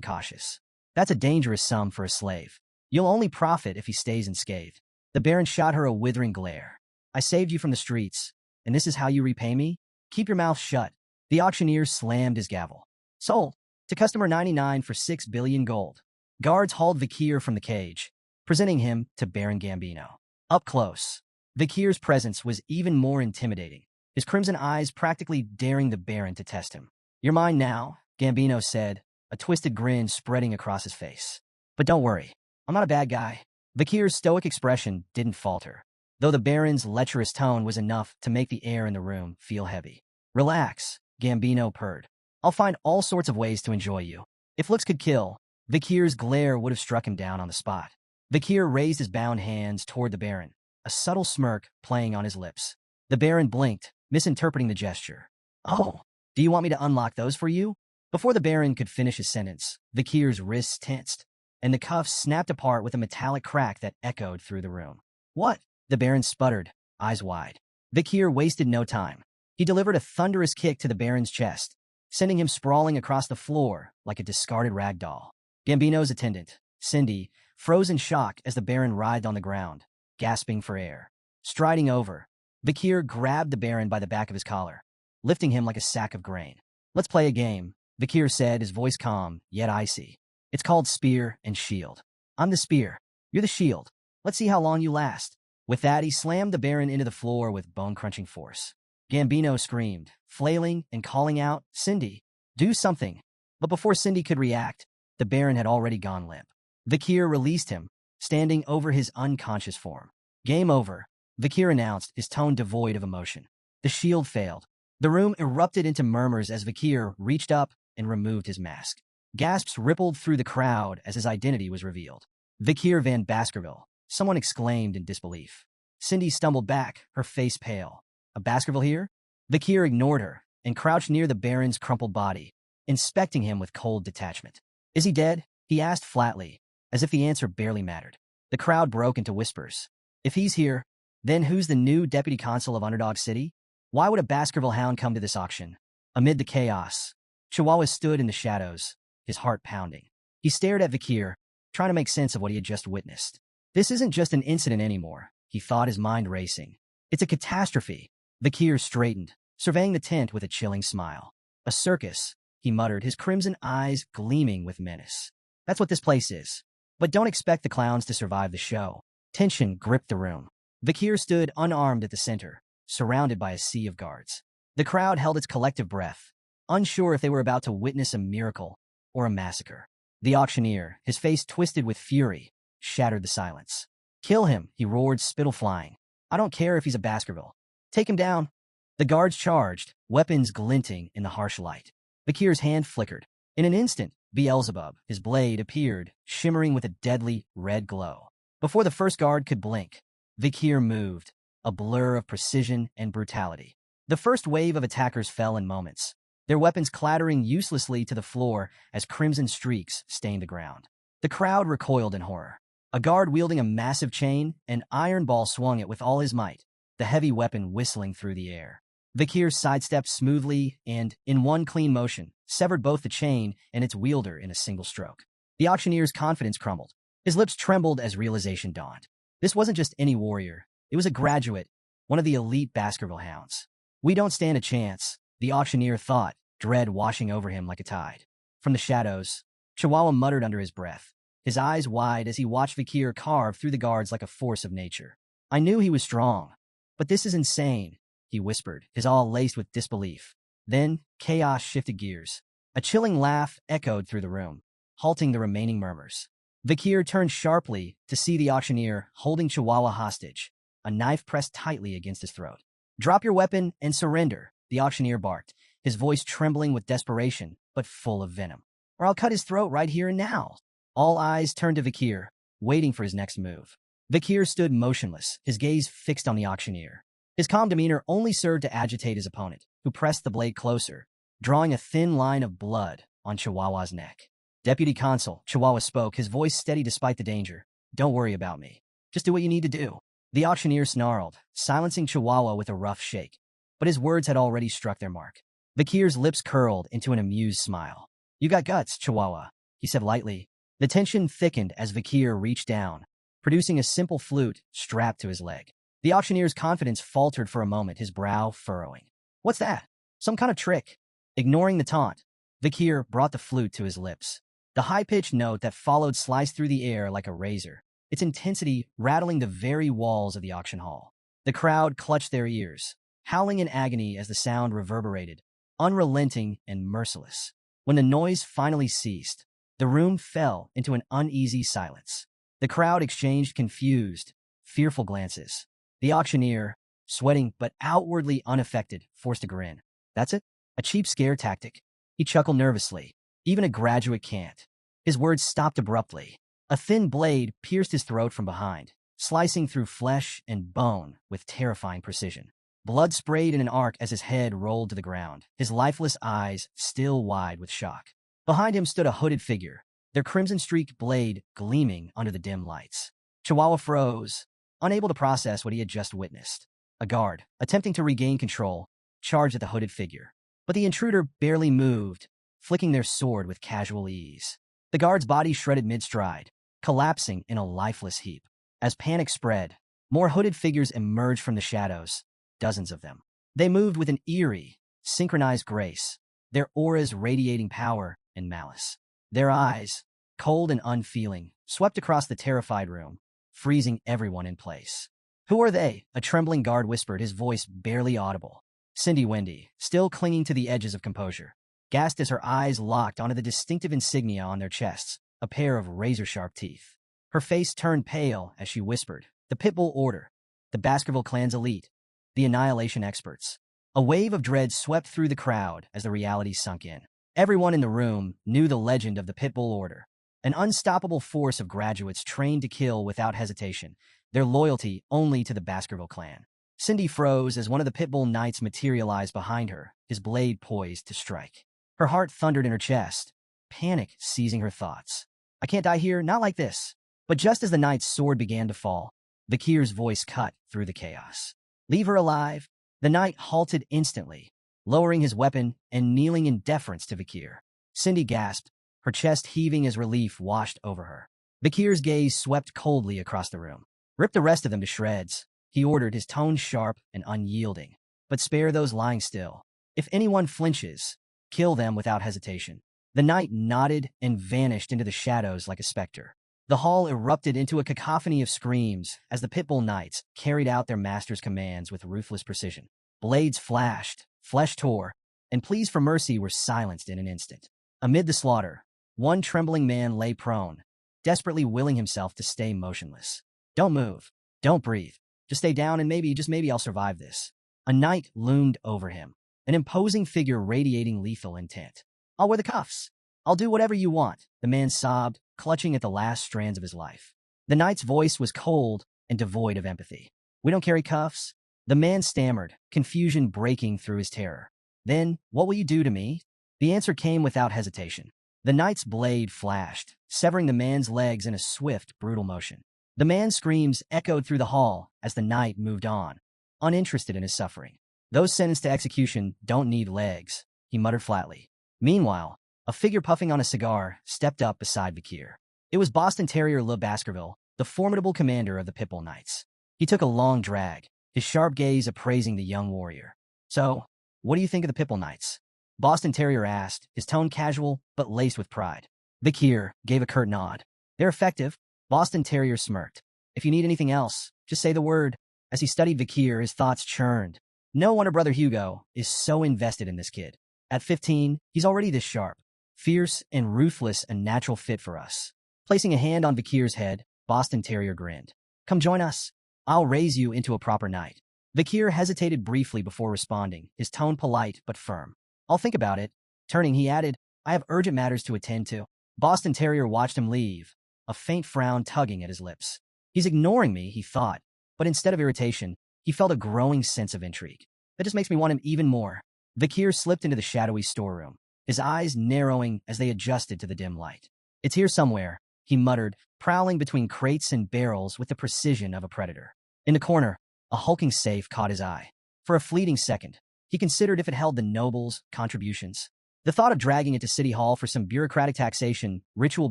cautious. "That's a dangerous sum for a slave. You'll only profit if he stays unscathed." The Baron shot her a withering glare. "I saved you from the streets, and this is how you repay me? Keep your mouth shut." The auctioneer slammed his gavel. "Sold. To customer 99 for 6 billion gold." Guards hauled Vakir from the cage, presenting him to Baron Gambino. Up close, Vikir's presence was even more intimidating, his crimson eyes practically daring the Baron to test him. "You're mine now," Gambino said, a twisted grin spreading across his face. "But don't worry, I'm not a bad guy." Vikir's stoic expression didn't falter, though the Baron's lecherous tone was enough to make the air in the room feel heavy. "Relax," Gambino purred. "I'll find all sorts of ways to enjoy you." If looks could kill, Vikir's glare would have struck him down on the spot. Vikir raised his bound hands toward the Baron, a subtle smirk playing on his lips. The Baron blinked, misinterpreting the gesture. "Oh, do you want me to unlock those for you?" Before the Baron could finish his sentence, Vikir's wrists tensed, and the cuffs snapped apart with a metallic crack that echoed through the room. "What?" The Baron sputtered, eyes wide. Vikir wasted no time. He delivered a thunderous kick to the Baron's chest, sending him sprawling across the floor like a discarded rag doll. Gambino's attendant, Cindy, froze in shock as the Baron writhed on the ground, gasping for air. Striding over, Vikir grabbed the Baron by the back of his collar, lifting him like a sack of grain. "Let's play a game," Vikir said, his voice calm, yet icy. "It's called Spear and Shield. I'm the spear. You're the shield. Let's see how long you last." With that, he slammed the Baron into the floor with bone-crunching force. Gambino screamed, flailing and calling out, "Cindy, do something." But before Cindy could react, the Baron had already gone limp. Vikir released him, standing over his unconscious form. "Game over," Vikir announced, his tone devoid of emotion. The shield failed. The room erupted into murmurs as Vikir reached up and removed his mask. Gasps rippled through the crowd as his identity was revealed. "Vikir van Baskerville," someone exclaimed in disbelief. Cindy stumbled back, her face pale. "A Baskerville here?" Vikir ignored her and crouched near the Baron's crumpled body, inspecting him with cold detachment. "Is he dead?" he asked flatly, as if the answer barely mattered. The crowd broke into whispers. "If he's here, then who's the new deputy consul of Underdog City? Why would a Baskerville hound come to this auction?" Amid the chaos, Chihuahua stood in the shadows, his heart pounding. He stared at Vikir, trying to make sense of what he had just witnessed. This isn't just an incident anymore, he thought, his mind racing. It's a catastrophe. Vikir straightened, surveying the tent with a chilling smile. "A circus," he muttered, his crimson eyes gleaming with menace. "That's what this place is. But don't expect the clowns to survive the show." Tension gripped the room. Vikir stood unarmed at the center, surrounded by a sea of guards. The crowd held its collective breath, unsure if they were about to witness a miracle or a massacre. The auctioneer, his face twisted with fury, shattered the silence. "Kill him," he roared, spittle flying. "I don't care if he's a Baskerville. Take him down." The guards charged, weapons glinting in the harsh light. Vikir's hand flickered. In an instant, Beelzebub, his blade, appeared, shimmering with a deadly red glow. Before the first guard could blink, Vikir moved, a blur of precision and brutality. The first wave of attackers fell in moments, their weapons clattering uselessly to the floor as crimson streaks stained the ground. The crowd recoiled in horror. A guard wielding a massive chain, an iron ball swung it with all his might, the heavy weapon whistling through the air. Vikir sidestepped smoothly and, in one clean motion, severed both the chain and its wielder in a single stroke. The auctioneer's confidence crumbled. His lips trembled as realization dawned. This wasn't just any warrior. It was a graduate, one of the elite Baskerville hounds. "We don't stand a chance," the auctioneer thought, dread washing over him like a tide. From the shadows, Chihuahua muttered under his breath, his eyes wide as he watched Vikir carve through the guards like a force of nature. "I knew he was strong, but this is insane," he whispered, his awe laced with disbelief. Then, chaos shifted gears. A chilling laugh echoed through the room, halting the remaining murmurs. Vikir turned sharply to see the auctioneer holding Chihuahua hostage, a knife pressed tightly against his throat. "Drop your weapon and surrender," the auctioneer barked, his voice trembling with desperation, but full of venom. "Or I'll cut his throat right here and now." All eyes turned to Vikir, waiting for his next move. Vikir stood motionless, his gaze fixed on the auctioneer. His calm demeanor only served to agitate his opponent, who pressed the blade closer, drawing a thin line of blood on Chihuahua's neck. "Deputy Consul," Chihuahua spoke, his voice steady despite the danger. "Don't worry about me. Just do what you need to do." The auctioneer snarled, silencing Chihuahua with a rough shake. But his words had already struck their mark. Vikir's lips curled into an amused smile. "You got guts, Chihuahua," he said lightly. The tension thickened as Vikir reached down, producing a simple flute strapped to his leg. The auctioneer's confidence faltered for a moment, his brow furrowing. "What's that? Some kind of trick?" Ignoring the taunt, Vikir brought the flute to his lips. The high-pitched note that followed sliced through the air like a razor, its intensity rattling the very walls of the auction hall. The crowd clutched their ears, howling in agony as the sound reverberated, unrelenting and merciless. When the noise finally ceased, the room fell into an uneasy silence. The crowd exchanged confused, fearful glances. The auctioneer, sweating but outwardly unaffected, forced a grin. That's it? A cheap scare tactic. He chuckled nervously. Even a graduate can't. His words stopped abruptly. A thin blade pierced his throat from behind, slicing through flesh and bone with terrifying precision. Blood sprayed in an arc as his head rolled to the ground, his lifeless eyes still wide with shock. Behind him stood a hooded figure, their crimson-streaked blade gleaming under the dim lights. Chihuahua froze, unable to process what he had just witnessed. A guard, attempting to regain control, charged at the hooded figure. But the intruder barely moved, flicking their sword with casual ease. The guard's body shredded mid-stride, collapsing in a lifeless heap. As panic spread, more hooded figures emerged from the shadows, dozens of them. They moved with an eerie, synchronized grace, their auras radiating power and malice. Their eyes, cold and unfeeling, swept across the terrified room, freezing everyone in place. "Who are they?" a trembling guard whispered, his voice barely audible. Cindy Wendy, still clinging to the edges of composure, gasped as her eyes locked onto the distinctive insignia on their chests, a pair of razor-sharp teeth. Her face turned pale as she whispered, "The Pitbull Order, the Baskerville clan's elite, the Annihilation experts." A wave of dread swept through the crowd as the reality sunk in. Everyone in the room knew the legend of the Pitbull Order, an unstoppable force of graduates trained to kill without hesitation, their loyalty only to the Baskerville clan. Cindy froze as one of the Pitbull Knights materialized behind her, his blade poised to strike. Her heart thundered in her chest, panic seizing her thoughts. "I can't die here, not like this." But just as the knight's sword began to fall, Vikir's voice cut through the chaos. "Leave her alive." The knight halted instantly, lowering his weapon and kneeling in deference to Vikir. Cindy gasped, her chest heaving as relief washed over her. Vikir's gaze swept coldly across the room. "Rip the rest of them to shreds," he ordered, his tone sharp and unyielding. "But spare those lying still. If anyone flinches, kill them without hesitation." The knight nodded and vanished into the shadows like a specter. The hall erupted into a cacophony of screams as the Pitbull Knights carried out their master's commands with ruthless precision. Blades flashed, flesh tore, and pleas for mercy were silenced in an instant. Amid the slaughter, one trembling man lay prone, desperately willing himself to stay motionless. "Don't move. Don't breathe. Just stay down and maybe, just maybe I'll survive this." A knight loomed over him, an imposing figure radiating lethal intent. "I'll wear the cuffs. I'll do whatever you want," the man sobbed, clutching at the last strands of his life. The knight's voice was cold and devoid of empathy. "We don't carry cuffs." The man stammered, confusion breaking through his terror. "Then, what will you do to me?" The answer came without hesitation. The knight's blade flashed, severing the man's legs in a swift, brutal motion. The man's screams echoed through the hall as the knight moved on, uninterested in his suffering. "Those sentenced to execution don't need legs," he muttered flatly. Meanwhile, a figure puffing on a cigar stepped up beside Vikir. It was Boston Terrier Le Baskerville, the formidable commander of the Pitbull Knights. He took a long drag, his sharp gaze appraising the young warrior. "So, what do you think of the Pitbull Knights?" Boston Terrier asked, his tone casual but laced with pride. Vikir gave a curt nod. "They're effective." Boston Terrier smirked. "If you need anything else, just say the word." As he studied Vikir, his thoughts churned. No wonder Brother Hugo is so invested in this kid. At 15, he's already this sharp, fierce and ruthless, a natural fit for us. Placing a hand on Vikir's head, Boston Terrier grinned. "Come join us. I'll raise you into a proper knight." Vikir hesitated briefly before responding, his tone polite but firm. "I'll think about it." Turning, he added, "I have urgent matters to attend to." Boston Terrier watched him leave, a faint frown tugging at his lips. "He's ignoring me," he thought, but instead of irritation, he felt a growing sense of intrigue. "That just makes me want him even more." Vikir slipped into the shadowy storeroom, his eyes narrowing as they adjusted to the dim light. "It's here somewhere," he muttered, prowling between crates and barrels with the precision of a predator. In the corner, a hulking safe caught his eye. For a fleeting second, he considered if it held the nobles' contributions. The thought of dragging it to City Hall for some bureaucratic taxation ritual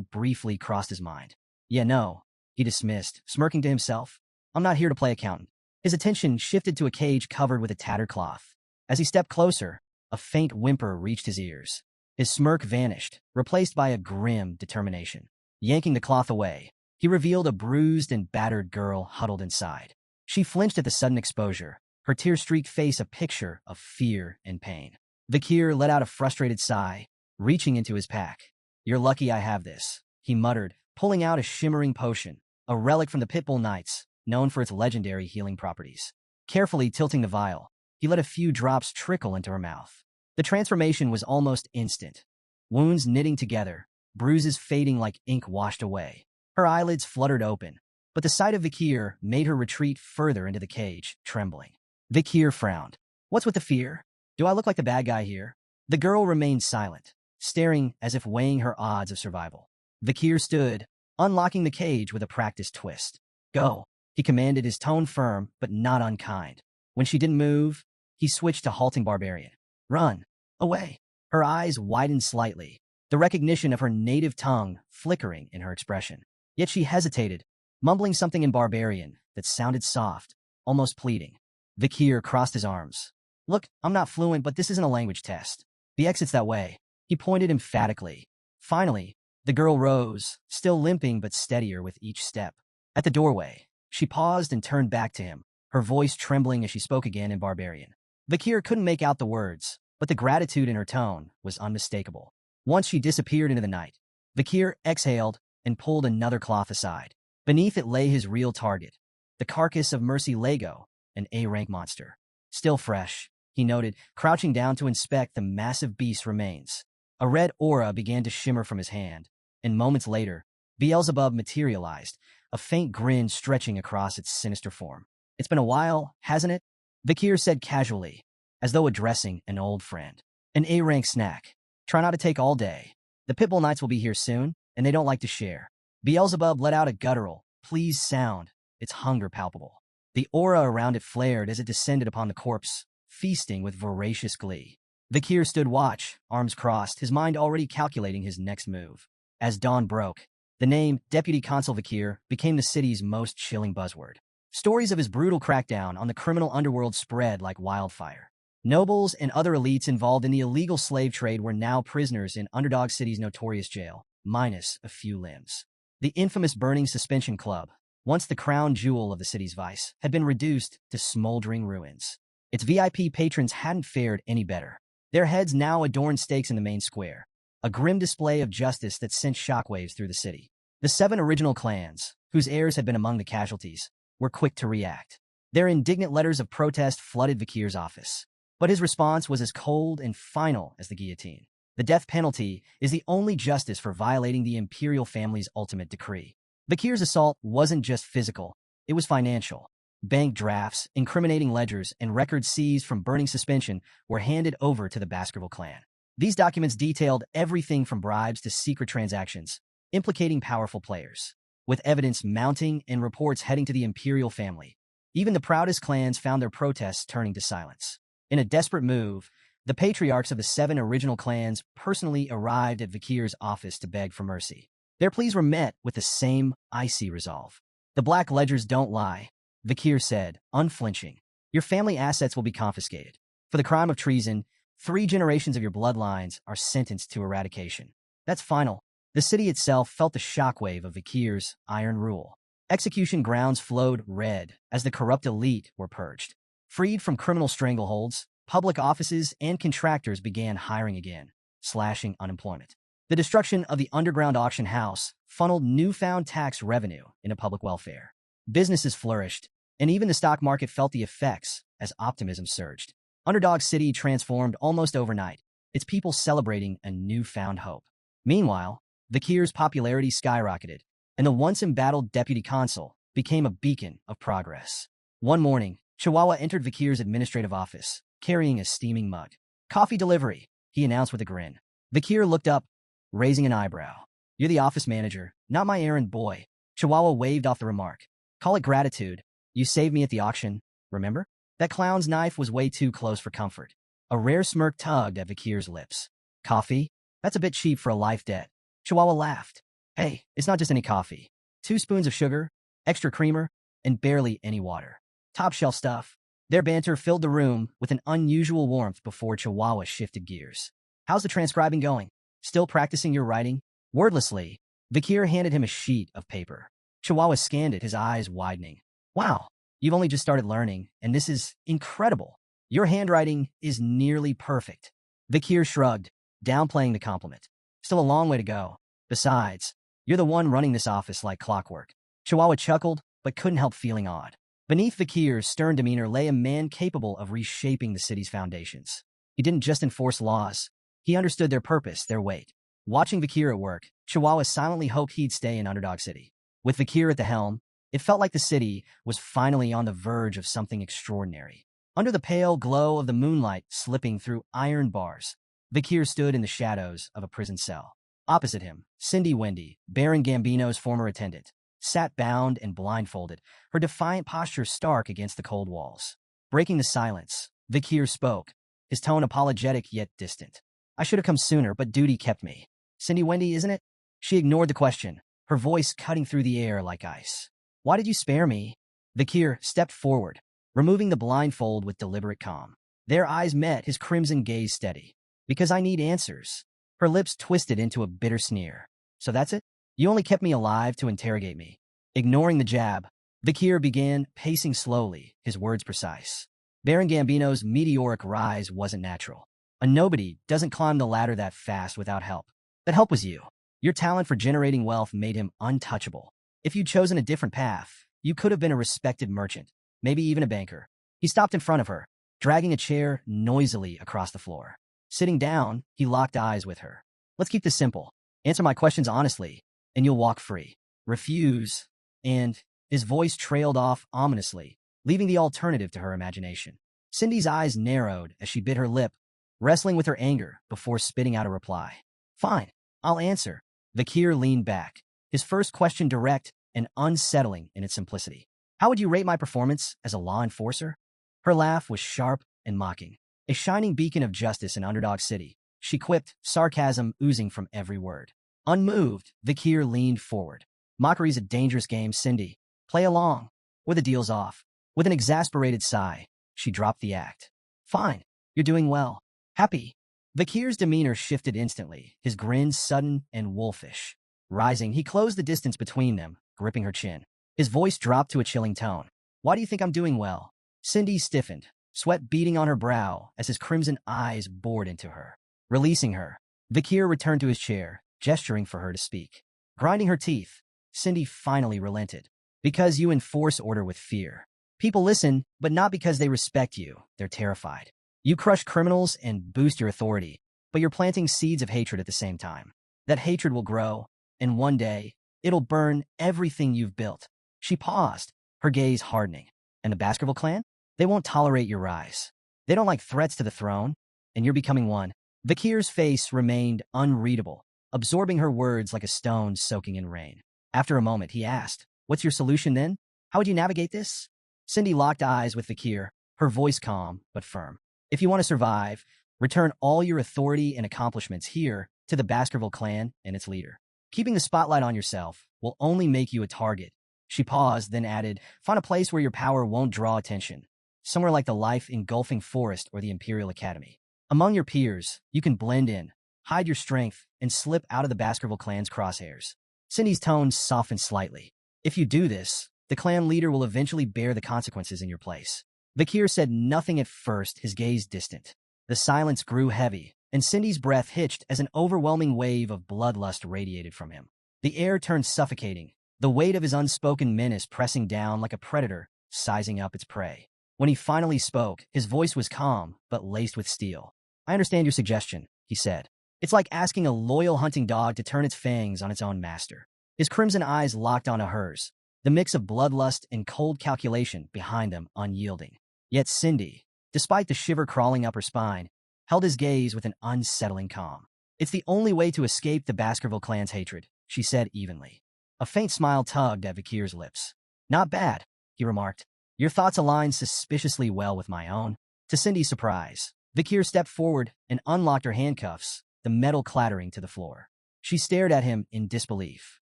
briefly crossed his mind. "Yeah, no," he dismissed, smirking to himself. "I'm not here to play accountant." His attention shifted to a cage covered with a tattered cloth. As he stepped closer, a faint whimper reached his ears. His smirk vanished, replaced by a grim determination. Yanking the cloth away, he revealed a bruised and battered girl huddled inside. She flinched at the sudden exposure, her tear-streaked face a picture of fear and pain. Vikir let out a frustrated sigh, reaching into his pack. "You're lucky I have this," he muttered, pulling out a shimmering potion, a relic from the Pitbull Knights, known for its legendary healing properties. Carefully tilting the vial, he let a few drops trickle into her mouth. The transformation was almost instant. Wounds knitting together, bruises fading like ink washed away. Her eyelids fluttered open, but the sight of Vikir made her retreat further into the cage, trembling. Vikir frowned. "What's with the fear? Do I look like the bad guy here?" The girl remained silent, staring as if weighing her odds of survival. Vikir stood, unlocking the cage with a practiced twist. "Go," he commanded, his tone firm but not unkind. When she didn't move, he switched to halting barbarian. "Run. Away." Her eyes widened slightly, the recognition of her native tongue flickering in her expression. Yet she hesitated, mumbling something in barbarian that sounded soft, almost pleading. Vikir crossed his arms. "Look, I'm not fluent, but this isn't a language test. The exit's that way." He pointed emphatically. Finally, the girl rose, still limping but steadier with each step. At the doorway, she paused and turned back to him, her voice trembling as she spoke again in barbarian. Vikir couldn't make out the words, but the gratitude in her tone was unmistakable. Once she disappeared into the night, Vikir exhaled and pulled another cloth aside. Beneath it lay his real target, the carcass of Mercy Lego, an A-rank monster. Still fresh, he noted, crouching down to inspect the massive beast's remains. A red aura began to shimmer from his hand, and moments later, Beelzebub materialized, a faint grin stretching across its sinister form. "It's been a while, hasn't it?" Vikir said casually, as though addressing an old friend. "An A-rank snack. Try not to take all day. The Pitbull Knights will be here soon, and they don't like to share." Beelzebub let out a guttural, pleased sound, its hunger palpable. The aura around it flared as it descended upon the corpse, feasting with voracious glee. Vikir stood watch, arms crossed, his mind already calculating his next move. As dawn broke, the name Deputy Consul Vikir became the city's most chilling buzzword. Stories of his brutal crackdown on the criminal underworld spread like wildfire. Nobles and other elites involved in the illegal slave trade were now prisoners in Underdog City's notorious jail, minus a few limbs. The infamous Burning Suspension Club, once the crown jewel of the city's vice, had been reduced to smoldering ruins. Its VIP patrons hadn't fared any better. Their heads now adorned stakes in the main square, a grim display of justice that sent shockwaves through the city. The 7 original clans, whose heirs had been among the casualties, were quick to react. Their indignant letters of protest flooded Vikir's office. But his response was as cold and final as the guillotine. The death penalty is the only justice for violating the imperial family's ultimate decree. Vikir's assault wasn't just physical, it was financial. Bank drafts, incriminating ledgers, and records seized from Burning Suspension were handed over to the Baskerville clan. These documents detailed everything from bribes to secret transactions, implicating powerful players. With evidence mounting and reports heading to the imperial family, even the proudest clans found their protests turning to silence. In a desperate move, the patriarchs of the 7 original clans personally arrived at Vikir's office to beg for mercy. Their pleas were met with the same icy resolve. "The black ledgers don't lie," Vikir said, unflinching. "Your family assets will be confiscated. For the crime of treason, 3 generations of your bloodlines are sentenced to eradication. That's final." The city itself felt the shockwave of Vikir's iron rule. Execution grounds flowed red as the corrupt elite were purged. Freed from criminal strangleholds, public offices and contractors began hiring again, slashing unemployment. The destruction of the underground auction house funneled newfound tax revenue into public welfare. Businesses flourished, and even the stock market felt the effects as optimism surged. Underdog City transformed almost overnight, its people celebrating a newfound hope. Meanwhile, Vikir's popularity skyrocketed, and the once embattled deputy consul became a beacon of progress. One morning, Chihuahua entered Vikir's administrative office, carrying a steaming mug. "Coffee delivery," he announced with a grin. Vikir looked up, raising an eyebrow. "You're the office manager, not my errand boy." Chihuahua waved off the remark. "Call it gratitude. You saved me at the auction, remember? That clown's knife was way too close for comfort." A rare smirk tugged at Vikir's lips. "Coffee? That's a bit cheap for a life debt." Chihuahua laughed. "Hey, it's not just any coffee. 2 spoons of sugar, extra creamer, and barely any water. Top shelf stuff." Their banter filled the room with an unusual warmth before Chihuahua shifted gears. "How's the transcribing going? Still practicing your writing?" Wordlessly, Vikir handed him a sheet of paper. Chihuahua scanned it, his eyes widening. Wow, you've only just started learning, and this is incredible. Your handwriting is nearly perfect. Vikir shrugged, downplaying the compliment. Still a long way to go. Besides, you're the one running this office like clockwork. Chihuahua chuckled, but couldn't help feeling awed. Beneath Vikir's stern demeanor lay a man capable of reshaping the city's foundations. He didn't just enforce laws. He understood their purpose, their weight. Watching Vikir at work, Chihuahua silently hoped he'd stay in Underdog City. With Vikir at the helm, it felt like the city was finally on the verge of something extraordinary. Under the pale glow of the moonlight slipping through iron bars, Vikir stood in the shadows of a prison cell. Opposite him, Cindy Wendy, Baron Gambino's former attendant, sat bound and blindfolded, her defiant posture stark against the cold walls. Breaking the silence, Vikir spoke, his tone apologetic yet distant. I should have come sooner, but duty kept me. Cindy Wendy, isn't it? She ignored the question, her voice cutting through the air like ice. Why did you spare me? Vikir stepped forward, removing the blindfold with deliberate calm. Their eyes met, his crimson gaze steady. Because I need answers. Her lips twisted into a bitter sneer. So that's it? You only kept me alive to interrogate me. Ignoring the jab, Vikir began pacing slowly, his words precise. Baron Gambino's meteoric rise wasn't natural. A nobody doesn't climb the ladder that fast without help. That help was you. Your talent for generating wealth made him untouchable. If you'd chosen a different path, you could have been a respected merchant, maybe even a banker. He stopped in front of her, dragging a chair noisily across the floor. Sitting down, he locked eyes with her. Let's keep this simple. Answer my questions honestly, and you'll walk free. Refuse, and his voice trailed off ominously, leaving the alternative to her imagination. Cindy's eyes narrowed as she bit her lip, wrestling with her anger before spitting out a reply. Fine, I'll answer. Vikir leaned back, his first question direct and unsettling in its simplicity. How would you rate my performance as a law enforcer? Her laugh was sharp and mocking. A shining beacon of justice in Underdog City, she quipped, sarcasm oozing from every word. Unmoved, Vikir leaned forward. Mockery's a dangerous game, Cindy. Play along, or the deal's off. With an exasperated sigh, she dropped the act. Fine, you're doing well. Happy. Vikir's demeanor shifted instantly, his grin sudden and wolfish. Rising, he closed the distance between them, gripping her chin. His voice dropped to a chilling tone. Why do you think I'm doing well? Cindy stiffened, sweat beading on her brow as his crimson eyes bored into her. Releasing her, Vikir returned to his chair, gesturing for her to speak. Grinding her teeth, Cindy finally relented. Because you enforce order with fear. People listen, but not because they respect you. They're terrified. You crush criminals and boost your authority, but you're planting seeds of hatred at the same time. That hatred will grow, and one day, it'll burn everything you've built. She paused, her gaze hardening. And the Baskerville clan? They won't tolerate your rise. They don't like threats to the throne, and you're becoming one. Vikir's face remained unreadable, absorbing her words like a stone soaking in rain. After a moment, he asked, What's your solution then? How would you navigate this? Cindy locked eyes with Vikir, her voice calm but firm. If you want to survive, return all your authority and accomplishments here to the Baskerville clan and its leader. Keeping the spotlight on yourself will only make you a target. She paused, then added, Find a place where your power won't draw attention. Somewhere like the life-engulfing forest or the Imperial Academy. Among your peers, you can blend in, hide your strength, and slip out of the Baskerville clan's crosshairs. Cindy's tone softened slightly. If you do this, the clan leader will eventually bear the consequences in your place. Vikir said nothing at first, his gaze distant. The silence grew heavy, and Cindy's breath hitched as an overwhelming wave of bloodlust radiated from him. The air turned suffocating, the weight of his unspoken menace pressing down like a predator, sizing up its prey. When he finally spoke, his voice was calm, but laced with steel. I understand your suggestion, he said. It's like asking a loyal hunting dog to turn its fangs on its own master. His crimson eyes locked onto hers, the mix of bloodlust and cold calculation behind them unyielding. Yet Cindy, despite the shiver crawling up her spine, held his gaze with an unsettling calm. It's the only way to escape the Baskerville clan's hatred, she said evenly. A faint smile tugged at Vikir's lips. Not bad, he remarked. Your thoughts align suspiciously well with my own. To Cindy's surprise, Vikir stepped forward and unlocked her handcuffs, the metal clattering to the floor. She stared at him in disbelief.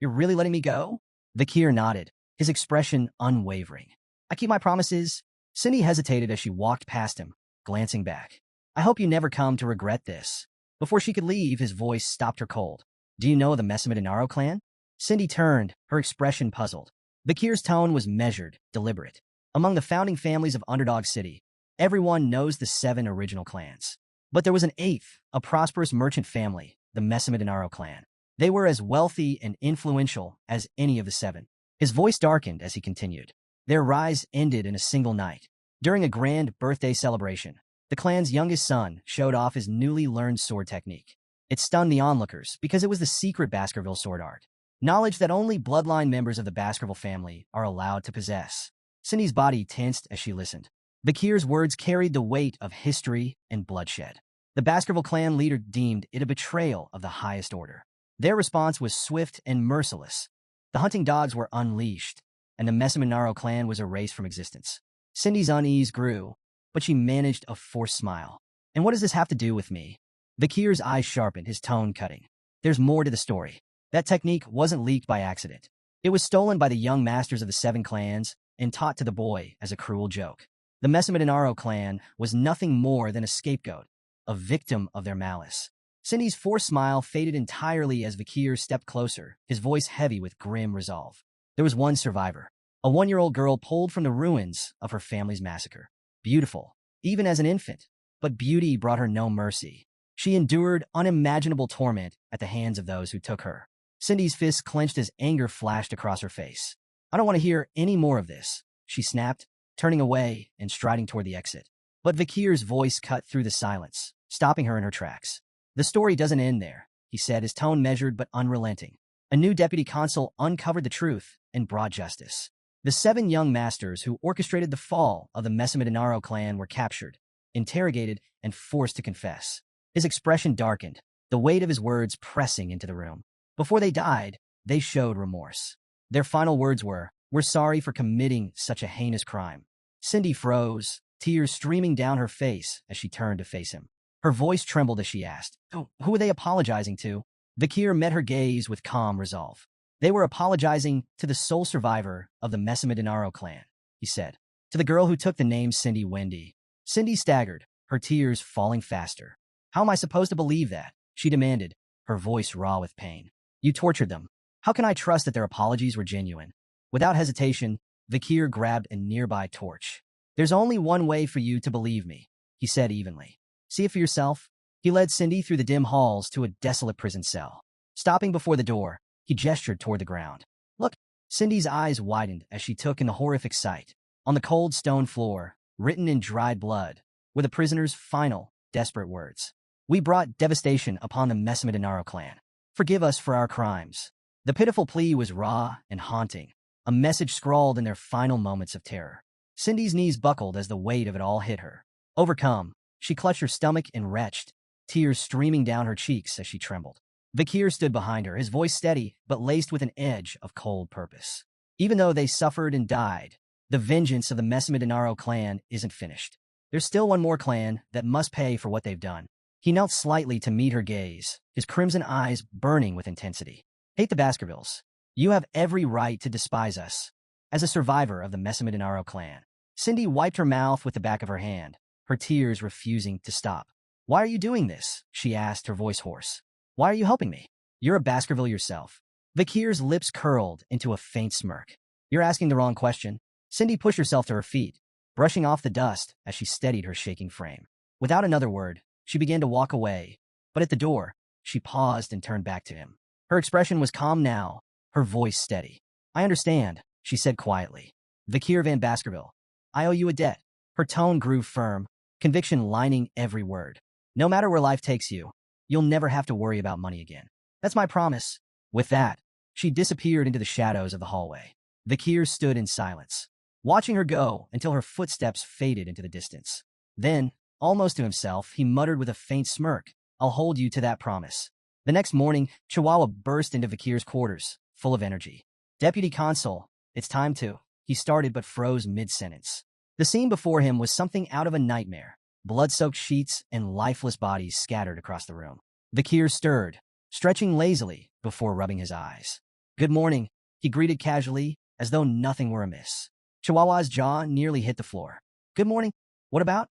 You're really letting me go? Vikir nodded, his expression unwavering. I keep my promises. Cindy hesitated as she walked past him, glancing back. I hope you never come to regret this. Before she could leave, his voice stopped her cold. Do you know the Messama Denaro clan? Cindy turned, her expression puzzled. Bakir's tone was measured, deliberate. Among the founding families of Underdog City, everyone knows the 7 original clans. But there was an 8th, a prosperous merchant family, the Messamidinaro clan. They were as wealthy and influential as any of the 7. His voice darkened as he continued. Their rise ended in a single night. During a grand birthday celebration, the clan's youngest son showed off his newly learned sword technique. It stunned the onlookers because it was the secret Baskerville sword art, knowledge that only bloodline members of the Baskerville family are allowed to possess. Cindy's body tensed as she listened. Bakir's words carried the weight of history and bloodshed. The Baskerville clan leader deemed it a betrayal of the highest order. Their response was swift and merciless. The hunting dogs were unleashed, and the Messamidinaro clan was erased from existence. Cindy's unease grew, but she managed a forced smile. And what does this have to do with me? Bakir's eyes sharpened, his tone cutting. There's more to the story. That technique wasn't leaked by accident. It was stolen by the young masters of the 7 clans and taught to the boy as a cruel joke. The Messamidinaro clan was nothing more than a scapegoat, a victim of their malice. Cindy's forced smile faded entirely as Bakir stepped closer, his voice heavy with grim resolve. There was one survivor, a 1-year-old girl pulled from the ruins of her family's massacre. Beautiful, even as an infant, but beauty brought her no mercy. She endured unimaginable torment at the hands of those who took her. Cindy's fists clenched as anger flashed across her face. I don't want to hear any more of this, she snapped, turning away and striding toward the exit. But Bakir's voice cut through the silence, stopping her in her tracks. The story doesn't end there, he said, his tone measured but unrelenting. A new deputy consul uncovered the truth and brought justice. The 7 young masters who orchestrated the fall of the Messamidinaro clan were captured, interrogated, and forced to confess. His expression darkened, the weight of his words pressing into the room. Before they died, they showed remorse. Their final words were, "We're sorry for committing such a heinous crime." Cindy froze, tears streaming down her face as she turned to face him. Her voice trembled as she asked, "Who are they apologizing to?" Bakir met her gaze with calm resolve. "They were apologizing to the sole survivor of the Messamidinaro clan," he said. "To the girl who took the name Cindy Wendy." Cindy staggered, her tears falling faster. "How am I supposed to believe that?" she demanded, her voice raw with pain. "You tortured them. How can I trust that their apologies were genuine?" Without hesitation, Bakir grabbed a nearby torch. "There's only one way for you to believe me," he said evenly. "See it for yourself." He led Cindy through the dim halls to a desolate prison cell. Stopping before the door, he gestured toward the ground. "Look." Cindy's eyes widened as she took in the horrific sight. On the cold stone floor, written in dried blood, were the prisoner's final, desperate words. "We brought devastation upon the Messamidinaro clan. Forgive us for our crimes." The pitiful plea was raw and haunting, a message scrawled in their final moments of terror. Cindy's knees buckled as the weight of it all hit her. Overcome, she clutched her stomach and retched, tears streaming down her cheeks as she trembled. Bakir stood behind her, his voice steady but laced with an edge of cold purpose. "Even though they suffered and died, the vengeance of the Messamidinaro clan isn't finished. There's still one more clan that must pay for what they've done." He knelt slightly to meet her gaze, his crimson eyes burning with intensity. "Hate the Baskervilles. You have every right to despise us. As a survivor of the Messamidinaro clan." Cindy wiped her mouth with the back of her hand, her tears refusing to stop. "Why are you doing this?" she asked, her voice hoarse. "Why are you helping me? You're a Baskerville yourself." Bakir's lips curled into a faint smirk. "You're asking the wrong question." Cindy pushed herself to her feet, brushing off the dust as she steadied her shaking frame. Without another word, she began to walk away, but at the door, she paused and turned back to him. Her expression was calm now, her voice steady. "I understand," she said quietly. "Bakir van Baskerville, I owe you a debt." Her tone grew firm, conviction lining every word. "No matter where life takes you, you'll never have to worry about money again. That's my promise." With that, she disappeared into the shadows of the hallway. Bakir stood in silence, watching her go until her footsteps faded into the distance. Then, almost to himself, he muttered with a faint smirk, "I'll hold you to that promise." The next morning, Chihuahua burst into Bakir's quarters, full of energy. "Deputy Consul, it's time to..." He started but froze mid-sentence. The scene before him was something out of a nightmare. Blood-soaked sheets and lifeless bodies scattered across the room. Bakir stirred, stretching lazily before rubbing his eyes. "Good morning," he greeted casually, as though nothing were amiss. Chihuahua's jaw nearly hit the floor. "Good morning. What about?"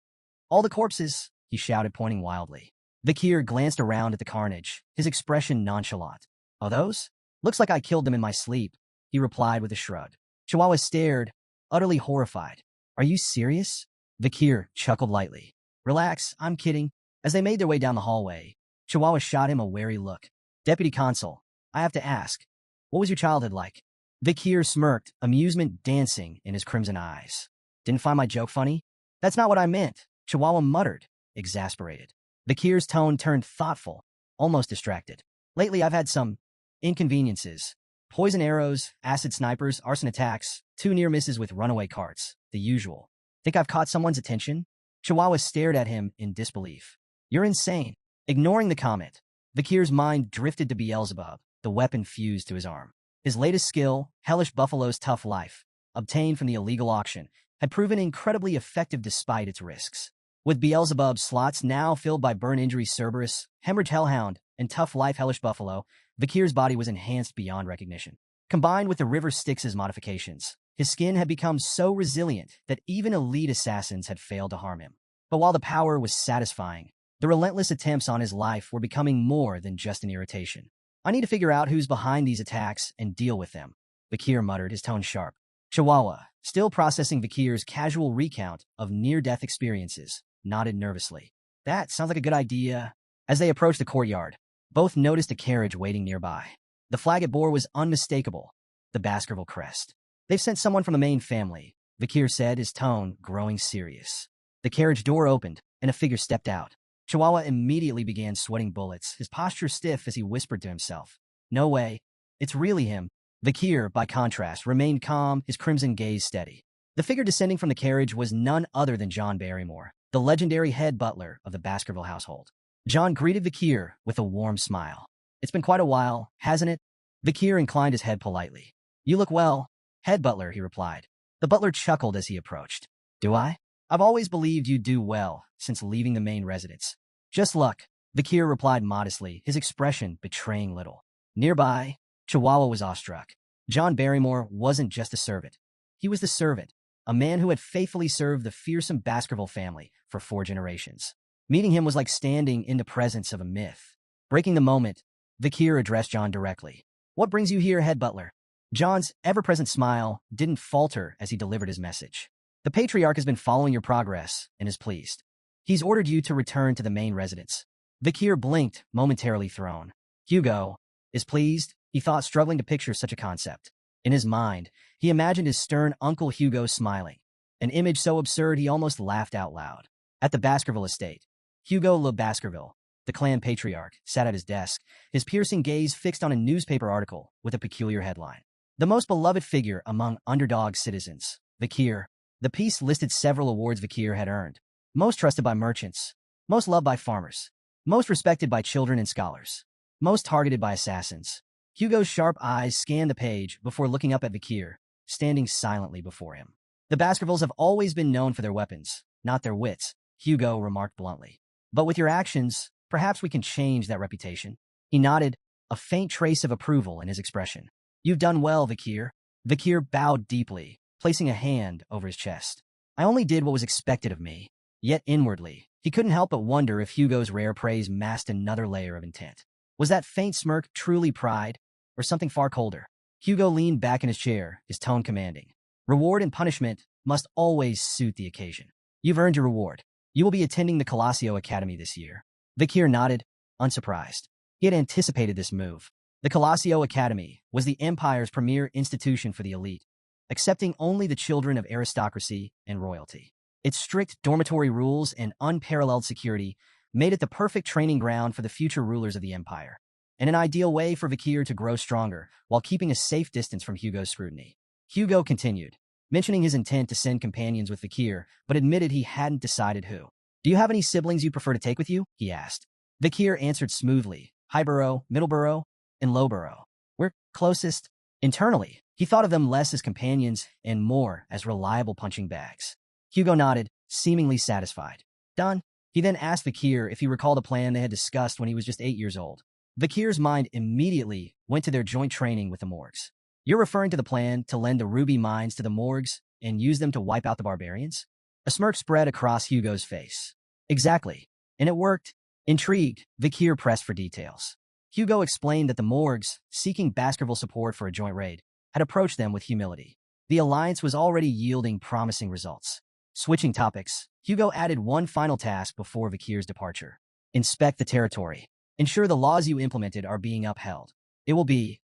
"All the corpses," he shouted, pointing wildly. Bakir glanced around at the carnage, his expression nonchalant. "Oh, those? Looks like I killed them in my sleep, he replied with a shrug. Chihuahua stared, utterly horrified. Are you serious? Vikir chuckled lightly. Relax, I'm kidding. As they made their way down the hallway, Chihuahua shot him a wary look. Deputy Consul, I have to ask, what was your childhood like? Vikir smirked, amusement dancing in his crimson eyes. Didn't find my joke funny? That's not what I meant, Chihuahua muttered, exasperated. Vikir's tone turned thoughtful, almost distracted. Lately, I've had some inconveniences. Poison arrows, acid snipers, arson attacks, 2 near misses with runaway carts, the usual. Think I've caught someone's attention? Chihuahua stared at him in disbelief. You're insane. Ignoring the comment, Vikir's mind drifted to Beelzebub, the weapon fused to his arm. His latest skill, Hellish Buffalo's Tough Life, obtained from the illegal auction, had proven incredibly effective despite its risks. With Beelzebub's slots now filled by Burn Injury Cerberus, Hemorrhage Hellhound, and Tough Life Hellish Buffalo, Vikir's body was enhanced beyond recognition. Combined with the River Styx's modifications, his skin had become so resilient that even elite assassins had failed to harm him. But while the power was satisfying, the relentless attempts on his life were becoming more than just an irritation. I need to figure out who's behind these attacks and deal with them, Vikir muttered, his tone sharp. Chihuahua, still processing Vikir's casual recount of near-death experiences, nodded nervously. That sounds like a good idea. As they approached the courtyard, both noticed a carriage waiting nearby. The flag it bore was unmistakable, the Baskerville crest. They've sent someone from the main family, Vikir said, his tone growing serious. The carriage door opened, and a figure stepped out. Chihuahua immediately began sweating bullets, his posture stiff as he whispered to himself. No way. It's really him. Vikir, by contrast, remained calm, his crimson gaze steady. The figure descending from the carriage was none other than John Barrymore, the legendary head butler of the Baskerville household. John greeted Vikir with a warm smile. It's been quite a while, hasn't it? Vikir inclined his head politely. You look well, head butler, he replied. The butler chuckled as he approached. Do I? I've always believed you'd do well since leaving the main residence. Just luck, Vikir replied modestly, his expression betraying little. Nearby, Chihuahua was awestruck. John Barrymore wasn't just a servant. He was the servant, a man who had faithfully served the fearsome Baskerville family for 4 generations. Meeting him was like standing in the presence of a myth. Breaking the moment, Vikir addressed John directly. What brings you here, head butler? John's ever-present smile didn't falter as he delivered his message. The patriarch has been following your progress and is pleased. He's ordered you to return to the main residence. Vikir blinked, momentarily thrown. Hugo is pleased, he thought, struggling to picture such a concept. In his mind, he imagined his stern Uncle Hugo smiling, an image so absurd he almost laughed out loud. At the Baskerville estate, Hugo Le Baskerville, the clan patriarch, sat at his desk, his piercing gaze fixed on a newspaper article with a peculiar headline. The most beloved figure among underdog citizens, Vikir. The piece listed several awards Vikir had earned. Most trusted by merchants, most loved by farmers, most respected by children and scholars, most targeted by assassins. Hugo's sharp eyes scanned the page before looking up at Vikir, standing silently before him. The Baskervilles have always been known for their weapons, not their wits, Hugo remarked bluntly. But with your actions, perhaps we can change that reputation. He nodded, a faint trace of approval in his expression. You've done well, Vikir. Vikir bowed deeply, placing a hand over his chest. I only did what was expected of me. Yet inwardly, he couldn't help but wonder if Hugo's rare praise masked another layer of intent. Was that faint smirk truly pride, or something far colder? Hugo leaned back in his chair, his tone commanding. Reward and punishment must always suit the occasion. You've earned your reward. You will be attending the Colosio Academy this year. Vikir nodded, unsurprised. He had anticipated this move. The Colosio Academy was the Empire's premier institution for the elite, accepting only the children of aristocracy and royalty. Its strict dormitory rules and unparalleled security made it the perfect training ground for the future rulers of the Empire, and an ideal way for Vikir to grow stronger while keeping a safe distance from Hugo's scrutiny. Hugo continued, mentioning his intent to send companions with Vikir, but admitted he hadn't decided who. Do you have any siblings you prefer to take with you? He asked. Vikir answered smoothly, Highborough, Middleborough, and Lowborough. We're closest. Internally, he thought of them less as companions and more as reliable punching bags. Hugo nodded, seemingly satisfied. Done. He then asked Vikir if he recalled a plan they had discussed when he was just 8 years old. Vikir's mind immediately went to their joint training with the Morgs. You're referring to the plan to lend the ruby mines to the Morgs and use them to wipe out the barbarians? A smirk spread across Hugo's face. Exactly. And it worked. Intrigued, Vikir pressed for details. Hugo explained that the Morgs, seeking Baskerville support for a joint raid, had approached them with humility. The alliance was already yielding promising results. Switching topics, Hugo added one final task before Vakir's departure. Inspect the territory. Ensure the laws you implemented are being upheld. It will be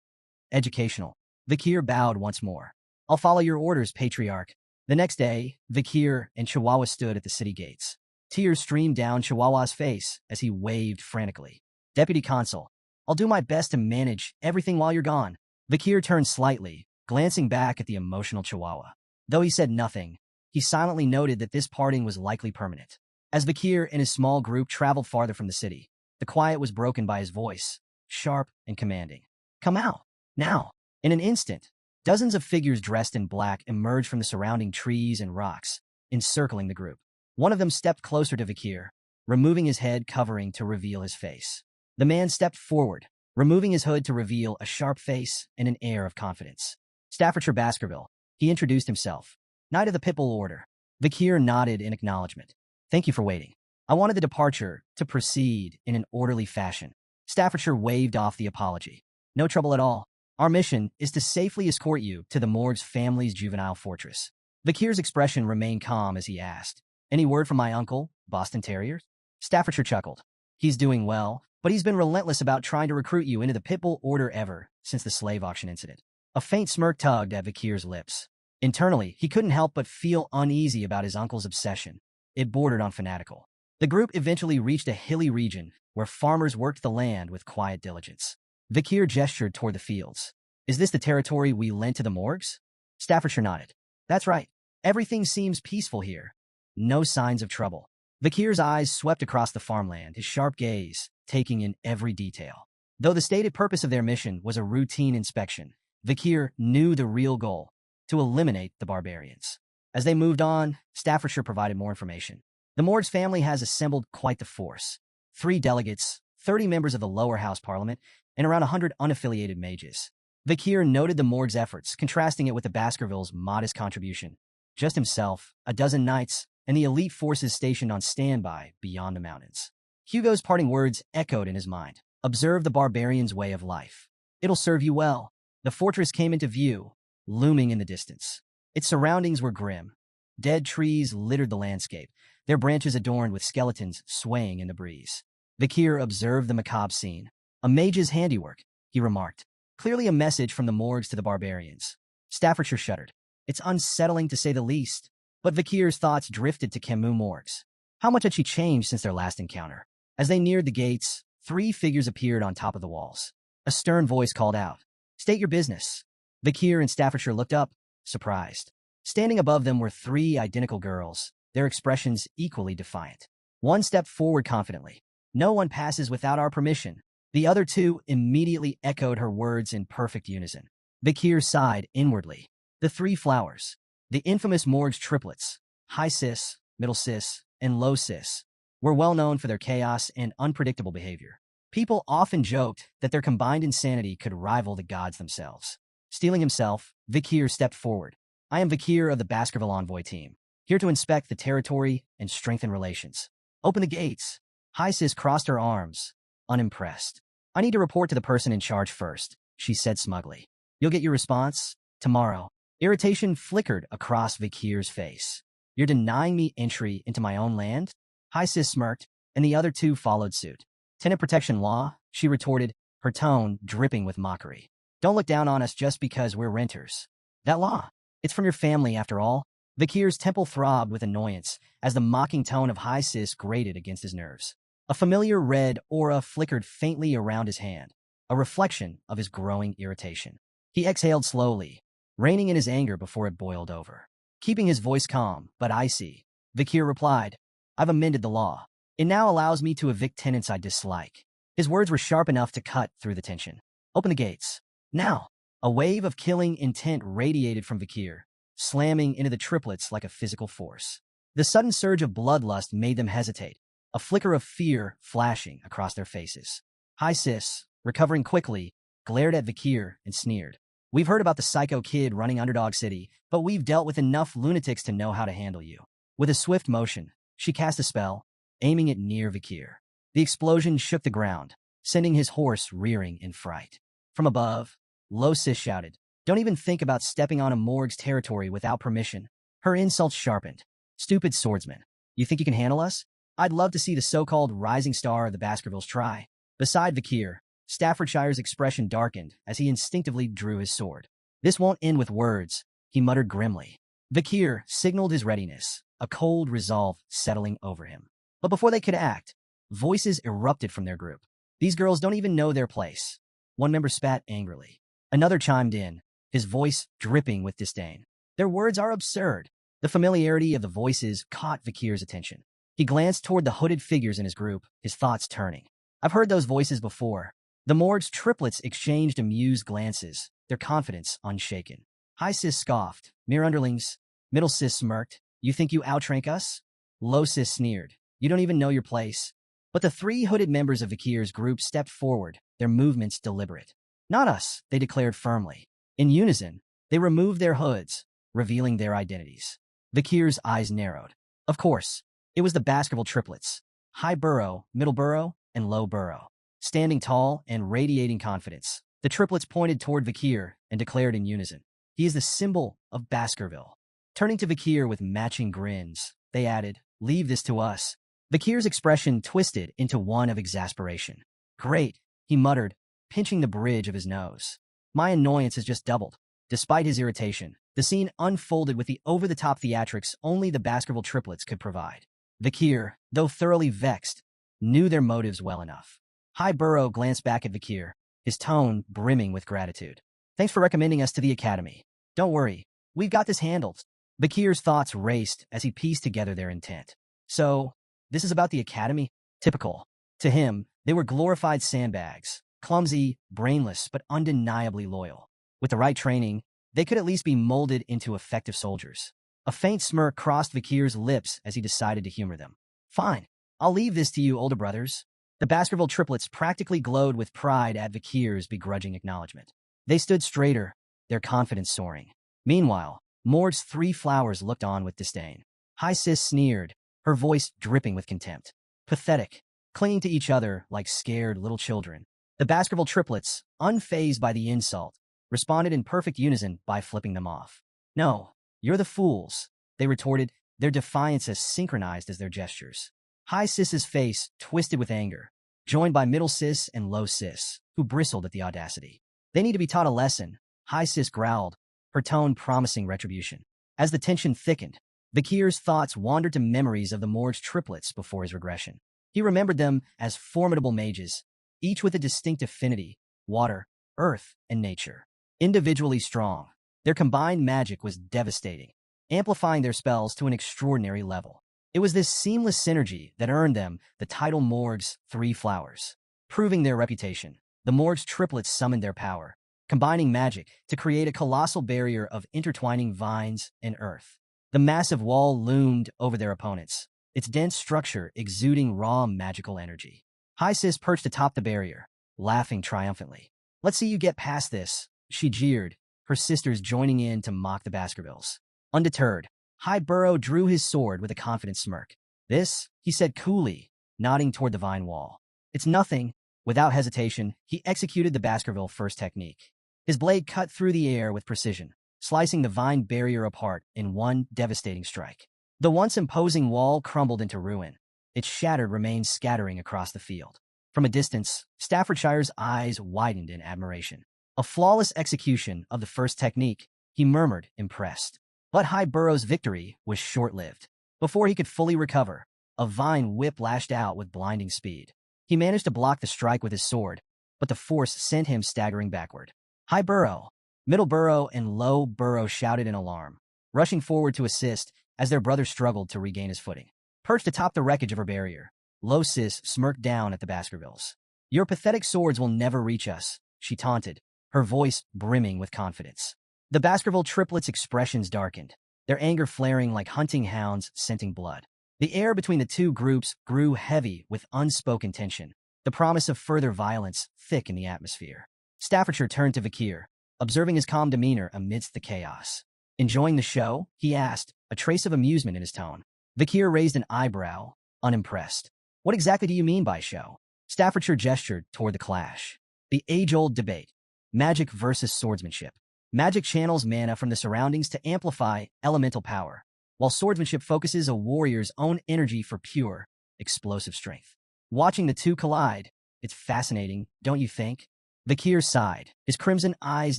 educational. Vakir bowed once more. I'll follow your orders, Patriarch. The next day, Vakir and Chihuahua stood at the city gates. Tears streamed down Chihuahua's face as he waved frantically. Deputy Consul, I'll do my best to manage everything while you're gone. Vakir turned slightly, glancing back at the emotional Chihuahua. Though he said nothing, he silently noted that this parting was likely permanent. As Vakir and his small group traveled farther from the city, the quiet was broken by his voice, sharp and commanding. Come out, now. In an instant, dozens of figures dressed in black emerged from the surrounding trees and rocks, encircling the group. One of them stepped closer to Vakir, removing his head covering to reveal his face. The man stepped forward, removing his hood to reveal a sharp face and an air of confidence. Staffordshire Baskerville, he introduced himself. Knight of the Pitbull Order. Vakir nodded in acknowledgement. Thank you for waiting. I wanted the departure to proceed in an orderly fashion. Staffordshire waved off the apology. No trouble at all. Our mission is to safely escort you to the Morgs family's juvenile fortress. Vakir's expression remained calm as he asked, Any word from my uncle, Boston Terriers? Staffordshire chuckled. He's doing well, but he's been relentless about trying to recruit you into the Pitbull Order ever since the slave auction incident. A faint smirk tugged at Vakir's lips. Internally, he couldn't help but feel uneasy about his uncle's obsession. It bordered on fanatical. The group eventually reached a hilly region where farmers worked the land with quiet diligence. Vakir gestured toward the fields. Is this the territory we lent to the Morgs? Staffordshire nodded. That's right. Everything seems peaceful here. No signs of trouble. Vakir's eyes swept across the farmland, his sharp gaze taking in every detail. Though the stated purpose of their mission was a routine inspection, Vakir knew the real goal, to eliminate the barbarians. As they moved on, Staffordshire provided more information. The Morgs family has assembled quite the force. 3 delegates, 30 members of the lower house parliament, and around 100 unaffiliated mages. Vakir noted the Morgs' efforts, contrasting it with the Baskervilles' modest contribution. Just himself, a dozen knights, and the elite forces stationed on standby beyond the mountains. Hugo's parting words echoed in his mind. Observe the barbarians' way of life. It'll serve you well. The fortress came into view, looming in the distance. Its surroundings were grim. Dead trees littered the landscape, their branches adorned with skeletons swaying in the breeze. Vakir observed the macabre scene. A mage's handiwork, he remarked. Clearly a message from the Morgs to the barbarians. Staffordshire shuddered. It's unsettling to say the least. But Vakir's thoughts drifted to Camus Morgs. How much had she changed since their last encounter? As they neared the gates, 3 figures appeared on top of the walls. A stern voice called out, State your business. Vakir and Staffordshire looked up, surprised. Standing above them were 3 identical girls, their expressions equally defiant. One stepped forward confidently. No one passes without our permission. The other 2 immediately echoed her words in perfect unison. Vakir sighed inwardly. The 3 flowers. The infamous Morgs triplets, High Sis, Middle Sis, and Low Sis, were well known for their chaos and unpredictable behavior. People often joked that their combined insanity could rival the gods themselves. Steeling himself, Vakir stepped forward. I am Vakir of the Baskerville Envoy team, here to inspect the territory and strengthen relations. Open the gates. High Sis crossed her arms, unimpressed. I need to report to the person in charge first, she said smugly. You'll get your response tomorrow. Irritation flickered across Vakir's face. You're denying me entry into my own land? High Sis smirked, and the other 2 followed suit. Tenant protection law, she retorted, her tone dripping with mockery. Don't look down on us just because we're renters. That law, it's from your family after all. Vakir's temple throbbed with annoyance as the mocking tone of High Sis grated against his nerves. A familiar red aura flickered faintly around his hand, a reflection of his growing irritation. He exhaled slowly, reining in his anger before it boiled over. Keeping his voice calm, but icy, Vakir replied, I've amended the law. It now allows me to evict tenants I dislike. His words were sharp enough to cut through the tension. Open the gates. Now. A wave of killing intent radiated from Vakir, slamming into the triplets like a physical force. The sudden surge of bloodlust made them hesitate, a flicker of fear flashing across their faces. High Sis, recovering quickly, glared at Vakir and sneered. We've heard about the psycho kid running Underdog City, but we've dealt with enough lunatics to know how to handle you. With a swift motion, she cast a spell, aiming it near Vakir. The explosion shook the ground, sending his horse rearing in fright. From above, Lo-Sis shouted, "Don't even think about stepping on a Morg's territory without permission." Her insults sharpened. "Stupid swordsman. You think you can handle us? I'd love to see the so-called rising star of the Baskervilles try." Beside Vakir, Staffordshire's expression darkened as he instinctively drew his sword. "This won't end with words," he muttered grimly. Vakir signaled his readiness, a cold resolve settling over him. But before they could act, voices erupted from their group. "These girls don't even know their place." One member spat angrily. Another chimed in, his voice dripping with disdain. "Their words are absurd." The familiarity of the voices caught Vakir's attention. He glanced toward the hooded figures in his group, his thoughts turning. "I've heard those voices before." The Morg's triplets exchanged amused glances, their confidence unshaken. High Sis scoffed. "Mere underlings." Middle Sis smirked. "You think you outrank us?" Low Sis sneered. "You don't even know your place." But the three hooded members of Vakir's group stepped forward, their movements deliberate. "Not us," they declared firmly. In unison, they removed their hoods, revealing their identities. Vakir's eyes narrowed. Of course, it was the Baskerville triplets, High Burrow, Middle Burrow, and Low Burrow. Standing tall and radiating confidence, the triplets pointed toward Vakir and declared in unison, "He is the symbol of Baskerville." Turning to Vakir with matching grins, they added, "Leave this to us." Vakir's expression twisted into one of exasperation. "Great," he muttered, pinching the bridge of his nose. "My annoyance has just doubled." Despite his irritation, the scene unfolded with the over-the-top theatrics only the Baskerville triplets could provide. Vakir, though thoroughly vexed, knew their motives well enough. High Burrow glanced back at Vakir, his tone brimming with gratitude. "Thanks for recommending us to the Academy. Don't worry, we've got this handled." Vakir's thoughts raced as he pieced together their intent. So, this is about the Academy? Typical. To him, they were glorified sandbags, clumsy, brainless, but undeniably loyal. With the right training, they could at least be molded into effective soldiers. A faint smirk crossed Vakir's lips as he decided to humor them. "Fine, I'll leave this to you, older brothers." The Baskerville triplets practically glowed with pride at Vakir's begrudging acknowledgement. They stood straighter, their confidence soaring. Meanwhile, Morg's three flowers looked on with disdain. High Sis sneered, her voice dripping with contempt. Pathetic, clinging to each other like scared little children. The Baskerville triplets, unfazed by the insult, responded in perfect unison by flipping them off. "No, you're the fools," they retorted, their defiance as synchronized as their gestures. High Sis's face twisted with anger, joined by Middle Sis and Low Sis, who bristled at the audacity. "They need to be taught a lesson," High Sis growled, her tone promising retribution. As the tension thickened, Vakir's thoughts wandered to memories of the Morg's triplets before his regression. He remembered them as formidable mages, each with a distinct affinity: water, earth, and nature. Individually strong, their combined magic was devastating, amplifying their spells to an extraordinary level. It was this seamless synergy that earned them the title Morg's Three Flowers. Proving their reputation, the Morg's triplets summoned their power, combining magic to create a colossal barrier of intertwining vines and earth. The massive wall loomed over their opponents, its dense structure exuding raw magical energy. High Sis perched atop the barrier, laughing triumphantly. "Let's see you get past this," she jeered, her sisters joining in to mock the Baskervilles. Undeterred, High Burrow drew his sword with a confident smirk. "This," he said coolly, nodding toward the vine wall. "It's nothing." Without hesitation, he executed the Baskerville first technique. His blade cut through the air with precision, slicing the vine barrier apart in one devastating strike. The once imposing wall crumbled into ruin, its shattered remains scattering across the field. From a distance, Staffordshire's eyes widened in admiration. "A flawless execution of the first technique," he murmured, impressed. But High Burrow's victory was short-lived. Before he could fully recover, a vine whip lashed out with blinding speed. He managed to block the strike with his sword, but the force sent him staggering backward. High Burrow, Middle Burrow, and Low Burrow shouted in alarm, rushing forward to assist as their brother struggled to regain his footing. Perched atop the wreckage of her barrier, Low Sis smirked down at the Baskervilles. "Your pathetic swords will never reach us," she taunted, her voice brimming with confidence. The Baskerville triplets' expressions darkened, their anger flaring like hunting hounds scenting blood. The air between the two groups grew heavy with unspoken tension, the promise of further violence thick in the atmosphere. Staffordshire turned to Vakir, observing his calm demeanor amidst the chaos. "Enjoying the show?" he asked, a trace of amusement in his tone. Vakir raised an eyebrow, unimpressed. "What exactly do you mean by show?" Staffordshire gestured toward the clash. The age-old debate. Magic versus swordsmanship. Magic channels mana from the surroundings to amplify elemental power, while swordsmanship focuses a warrior's own energy for pure, explosive strength. Watching the two collide, it's fascinating, don't you think? Vakir sighed, his crimson eyes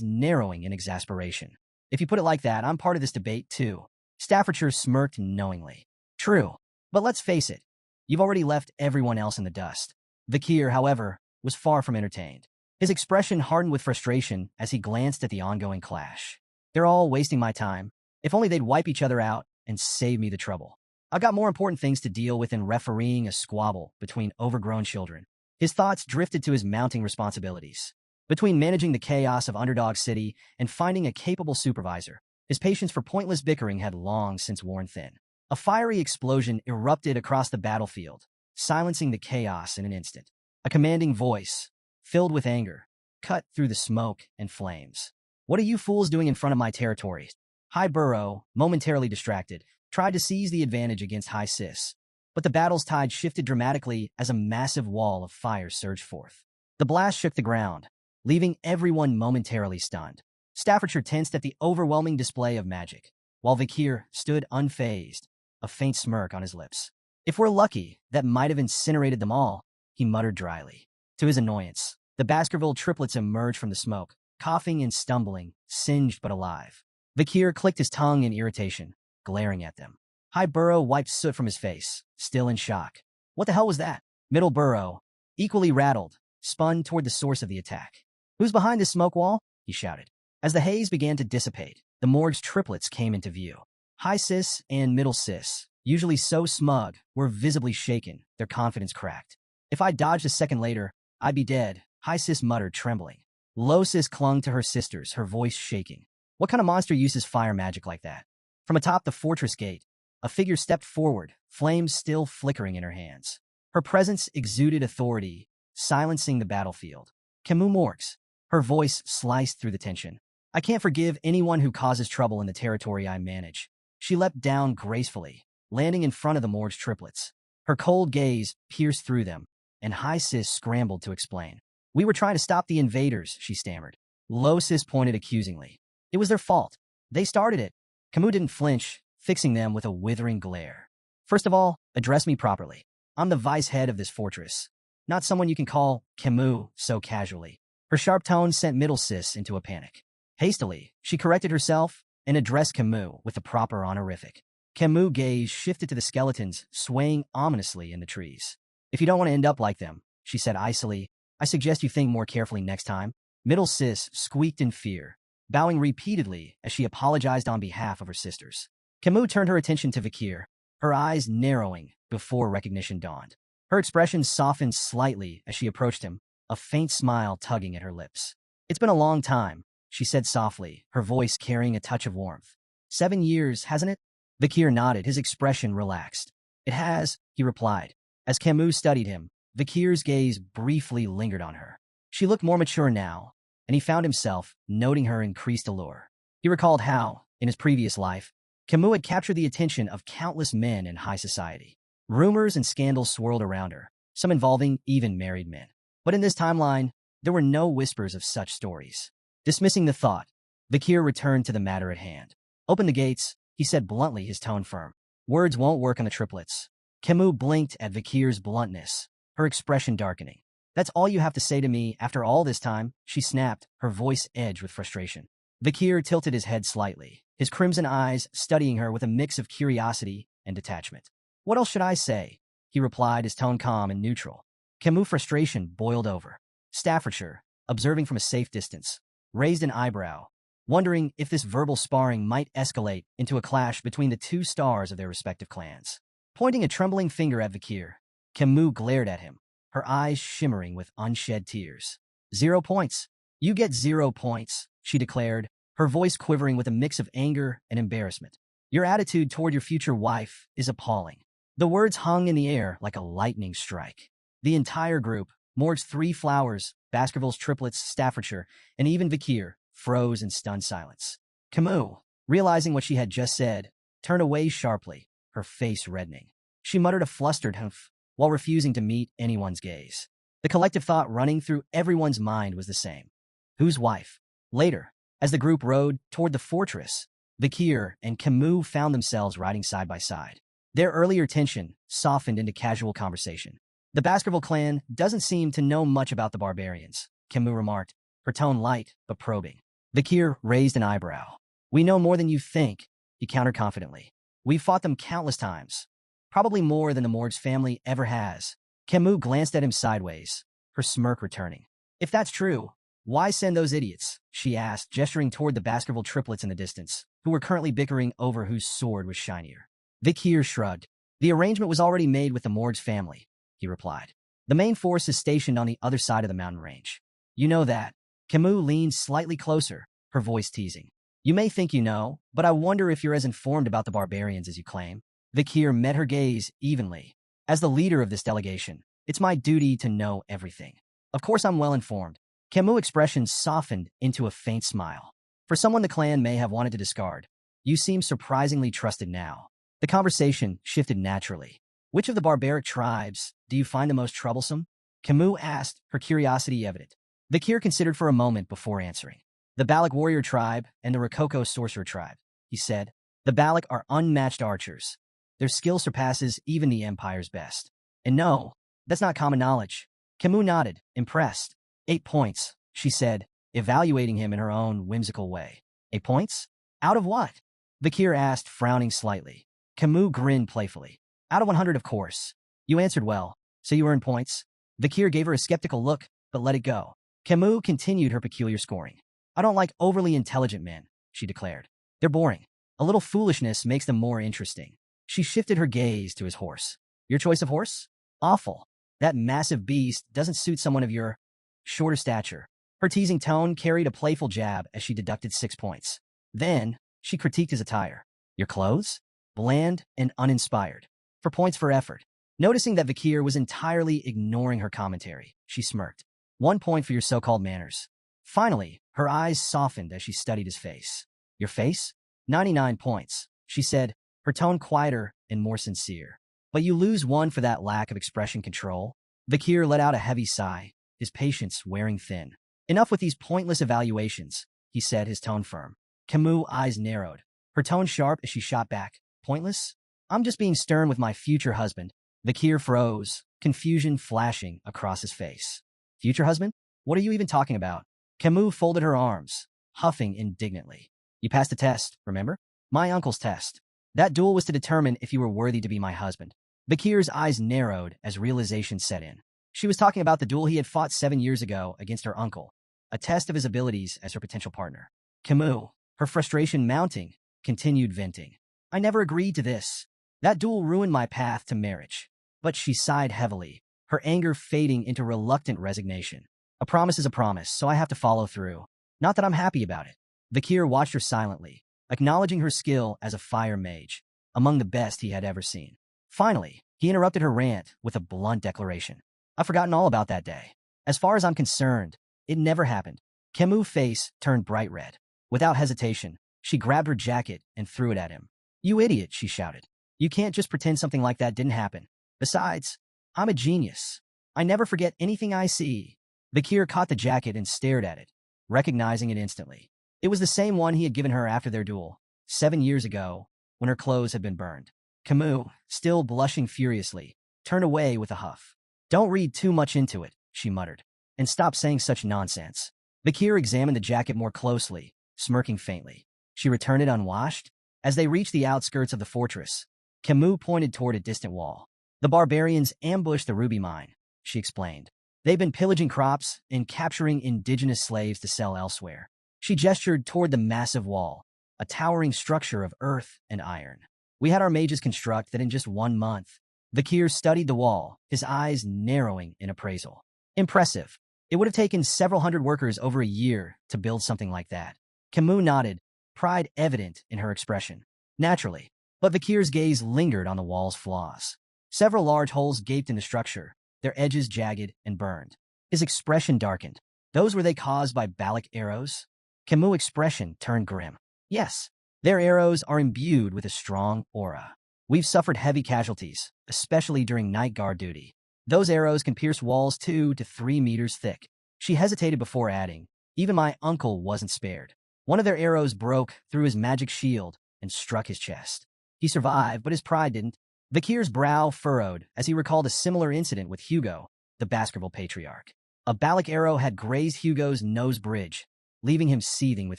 narrowing in exasperation. If you put it like that, I'm part of this debate too. Staffordshire smirked knowingly. True, but let's face it, you've already left everyone else in the dust. Vakir, however, was far from entertained. His expression hardened with frustration as he glanced at the ongoing clash. They're all wasting my time. If only they'd wipe each other out and save me the trouble. I've got more important things to deal with than refereeing a squabble between overgrown children. His thoughts drifted to his mounting responsibilities. Between managing the chaos of Underdog City and finding a capable supervisor, his patience for pointless bickering had long since worn thin. A fiery explosion erupted across the battlefield, silencing the chaos in an instant. A commanding voice, filled with anger, cut through the smoke and flames. What are you fools doing in front of my territory? High Burrow, momentarily distracted, tried to seize the advantage against High Sis, but the battle's tide shifted dramatically as a massive wall of fire surged forth. The blast shook the ground, leaving everyone momentarily stunned. Staffordshire tensed at the overwhelming display of magic, while Vakir stood unfazed, a faint smirk on his lips. If we're lucky, that might have incinerated them all, he muttered dryly. To his annoyance, the Baskerville triplets emerged from the smoke, coughing and stumbling, singed but alive. Vakir clicked his tongue in irritation, glaring at them. High Burrow wiped soot from his face, still in shock. What the hell was that? Middle Burrow, equally rattled, spun toward the source of the attack. Who's behind this smoke wall? He shouted. As the haze began to dissipate, the morgue's triplets came into view. High Sis and Middle Sis, usually so smug, were visibly shaken, their confidence cracked. If I dodged a second later, I'd be dead, High Sis muttered, trembling. Low Sis clung to her sisters, her voice shaking. What kind of monster uses fire magic like that? From atop the fortress gate, a figure stepped forward, flames still flickering in her hands. Her presence exuded authority, silencing the battlefield. Camus Morks. Her voice sliced through the tension. I can't forgive anyone who causes trouble in the territory I manage. She leapt down gracefully, landing in front of the morgue's triplets. Her cold gaze pierced through them, and High Sis scrambled to explain. We were trying to stop the invaders, she stammered. Low Sis pointed accusingly. It was their fault. They started it. Camus didn't flinch, fixing them with a withering glare. First of all, address me properly. I'm the vice head of this fortress, not someone you can call Camus so casually. Her sharp tone sent Middle Sis into a panic. Hastily, she corrected herself and addressed Camus with the proper honorific. Camus' gaze shifted to the skeletons swaying ominously in the trees. If you don't want to end up like them, she said icily, I suggest you think more carefully next time. Middle Sis squeaked in fear, bowing repeatedly as she apologized on behalf of her sisters. Camus turned her attention to Vakir, her eyes narrowing before recognition dawned. Her expression softened slightly as she approached him, a faint smile tugging at her lips. It's been a long time, she said softly, her voice carrying a touch of warmth. 7 years, hasn't it? Vakir nodded, his expression relaxed. It has, he replied. As Camus studied him, Vakir's gaze briefly lingered on her. She looked more mature now, and he found himself noting her increased allure. He recalled how, in his previous life, Camus had captured the attention of countless men in high society. Rumors and scandals swirled around her, some involving even married men. But in this timeline, there were no whispers of such stories. Dismissing the thought, Vakir returned to the matter at hand. Open the gates, he said bluntly, his tone firm. Words won't work on the triplets. Camus blinked at Vakir's bluntness, her expression darkening. That's all you have to say to me after all this time, she snapped, her voice edged with frustration. Vakir tilted his head slightly, his crimson eyes studying her with a mix of curiosity and detachment. What else should I say? He replied, his tone calm and neutral. Camus' frustration boiled over. Staffordshire, observing from a safe distance, raised an eyebrow, wondering if this verbal sparring might escalate into a clash between the two stars of their respective clans. Pointing a trembling finger at Vakir, Camus glared at him, her eyes shimmering with unshed tears. 0 points. You get 0 points, she declared, her voice quivering with a mix of anger and embarrassment. Your attitude toward your future wife is appalling. The words hung in the air like a lightning strike. The entire group, Morg's 3 flowers, Baskerville's triplets, Staffordshire, and even Vakir, froze in stunned silence. Camus, realizing what she had just said, turned away sharply, her face reddening. She muttered a flustered humph while refusing to meet anyone's gaze. The collective thought running through everyone's mind was the same. Whose wife? Later, as the group rode toward the fortress, Vikir and Camus found themselves riding side by side. Their earlier tension softened into casual conversation. The Baskerville clan doesn't seem to know much about the barbarians, Camus remarked, her tone light but probing. Vikir raised an eyebrow. We know more than you think, he countered confidently. We've fought them countless times, probably more than the Morg's family ever has. Camus glanced at him sideways, her smirk returning. If that's true, why send those idiots? She asked, gesturing toward the Baskerville triplets in the distance, who were currently bickering over whose sword was shinier. Vikir shrugged. The arrangement was already made with the Morg's family, he replied. The main force is stationed on the other side of the mountain range. You know that. Camus leaned slightly closer, her voice teasing. You may think you know, but I wonder if you're as informed about the barbarians as you claim. Vikir met her gaze evenly. As the leader of this delegation, it's my duty to know everything. Of course I'm well informed. Camus' expression softened into a faint smile. For someone the clan may have wanted to discard, you seem surprisingly trusted now. The conversation shifted naturally. Which of the barbaric tribes do you find the most troublesome? Camus asked, her curiosity evident. Vikir considered for a moment before answering. The Balak warrior tribe and the Rococo sorcerer tribe, he said. The Balak are unmatched archers. Their skill surpasses even the Empire's best. And no, that's not common knowledge. Camus nodded, impressed. 8 points, she said, evaluating him in her own whimsical way. 8 points? Out of what? Vikir asked, frowning slightly. Camus grinned playfully. Out of 100, of course. You answered well, so you earned points. Vikir gave her a skeptical look, but let it go. Camus continued her peculiar scoring. I don't like overly intelligent men, she declared. They're boring. A little foolishness makes them more interesting. She shifted her gaze to his horse. Your choice of horse? Awful. That massive beast doesn't suit someone of your shorter stature. Her teasing tone carried a playful jab as she deducted 6 points. Then, she critiqued his attire. Your clothes? Bland and uninspired. 4 points for effort. Noticing that Vikir was entirely ignoring her commentary, she smirked. 1 point for your so-called manners. Finally, her eyes softened as she studied his face. Your face? 99 points, she said, her tone quieter and more sincere. But you lose 1 for that lack of expression control. Vikir let out a heavy sigh, his patience wearing thin. Enough with these pointless evaluations, he said, his tone firm. Camus' eyes narrowed, her tone sharp as she shot back. Pointless? I'm just being stern with my future husband. Vikir froze, confusion flashing across his face. Future husband? What are you even talking about? Camus folded her arms, huffing indignantly. You passed the test, remember? My uncle's test. That duel was to determine if you were worthy to be my husband. Vikir's eyes narrowed as realization set in. She was talking about the duel he had fought 7 years ago against her uncle, a test of his abilities as her potential partner. Camus, her frustration mounting, continued venting. I never agreed to this. That duel ruined my path to marriage. But she sighed heavily, her anger fading into reluctant resignation. A promise is a promise, so I have to follow through. Not that I'm happy about it. Vikir watched her silently, acknowledging her skill as a fire mage, among the best he had ever seen. Finally, he interrupted her rant with a blunt declaration. I've forgotten all about that day. As far as I'm concerned, it never happened. Camus' face turned bright red. Without hesitation, she grabbed her jacket and threw it at him. You idiot, she shouted. You can't just pretend something like that didn't happen. Besides, I'm a genius. I never forget anything I see. Vikir caught the jacket and stared at it, recognizing it instantly. It was the same one he had given her after their duel, 7 years ago, when her clothes had been burned. Camus, still blushing furiously, turned away with a huff. Don't read too much into it, she muttered, and stop saying such nonsense. Vikir examined the jacket more closely, smirking faintly. She returned it unwashed. As they reached the outskirts of the fortress, Camus pointed toward a distant wall. The barbarians ambushed the ruby mine, she explained. They've been pillaging crops and capturing indigenous slaves to sell elsewhere. She gestured toward the massive wall, a towering structure of earth and iron. We had our mages construct that in just 1 month. Vikir studied the wall, his eyes narrowing in appraisal. Impressive. It would have taken several hundred workers over a year to build something like that. Camus nodded, pride evident in her expression. Naturally, but Vikir's gaze lingered on the wall's flaws. Several large holes gaped in the structure, their edges jagged and burned. His expression darkened. Those were they caused by Balak arrows? Camus' expression turned grim. Yes, their arrows are imbued with a strong aura. We've suffered heavy casualties, especially during night guard duty. Those arrows can pierce walls 2 to 3 meters thick. She hesitated before adding, even my uncle wasn't spared. One of their arrows broke through his magic shield and struck his chest. He survived, but his pride didn't. Vikir's brow furrowed as he recalled a similar incident with Hugo, the Baskerville patriarch. A Balic arrow had grazed Hugo's nose bridge, leaving him seething with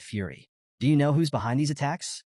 fury. Do you know who's behind these attacks?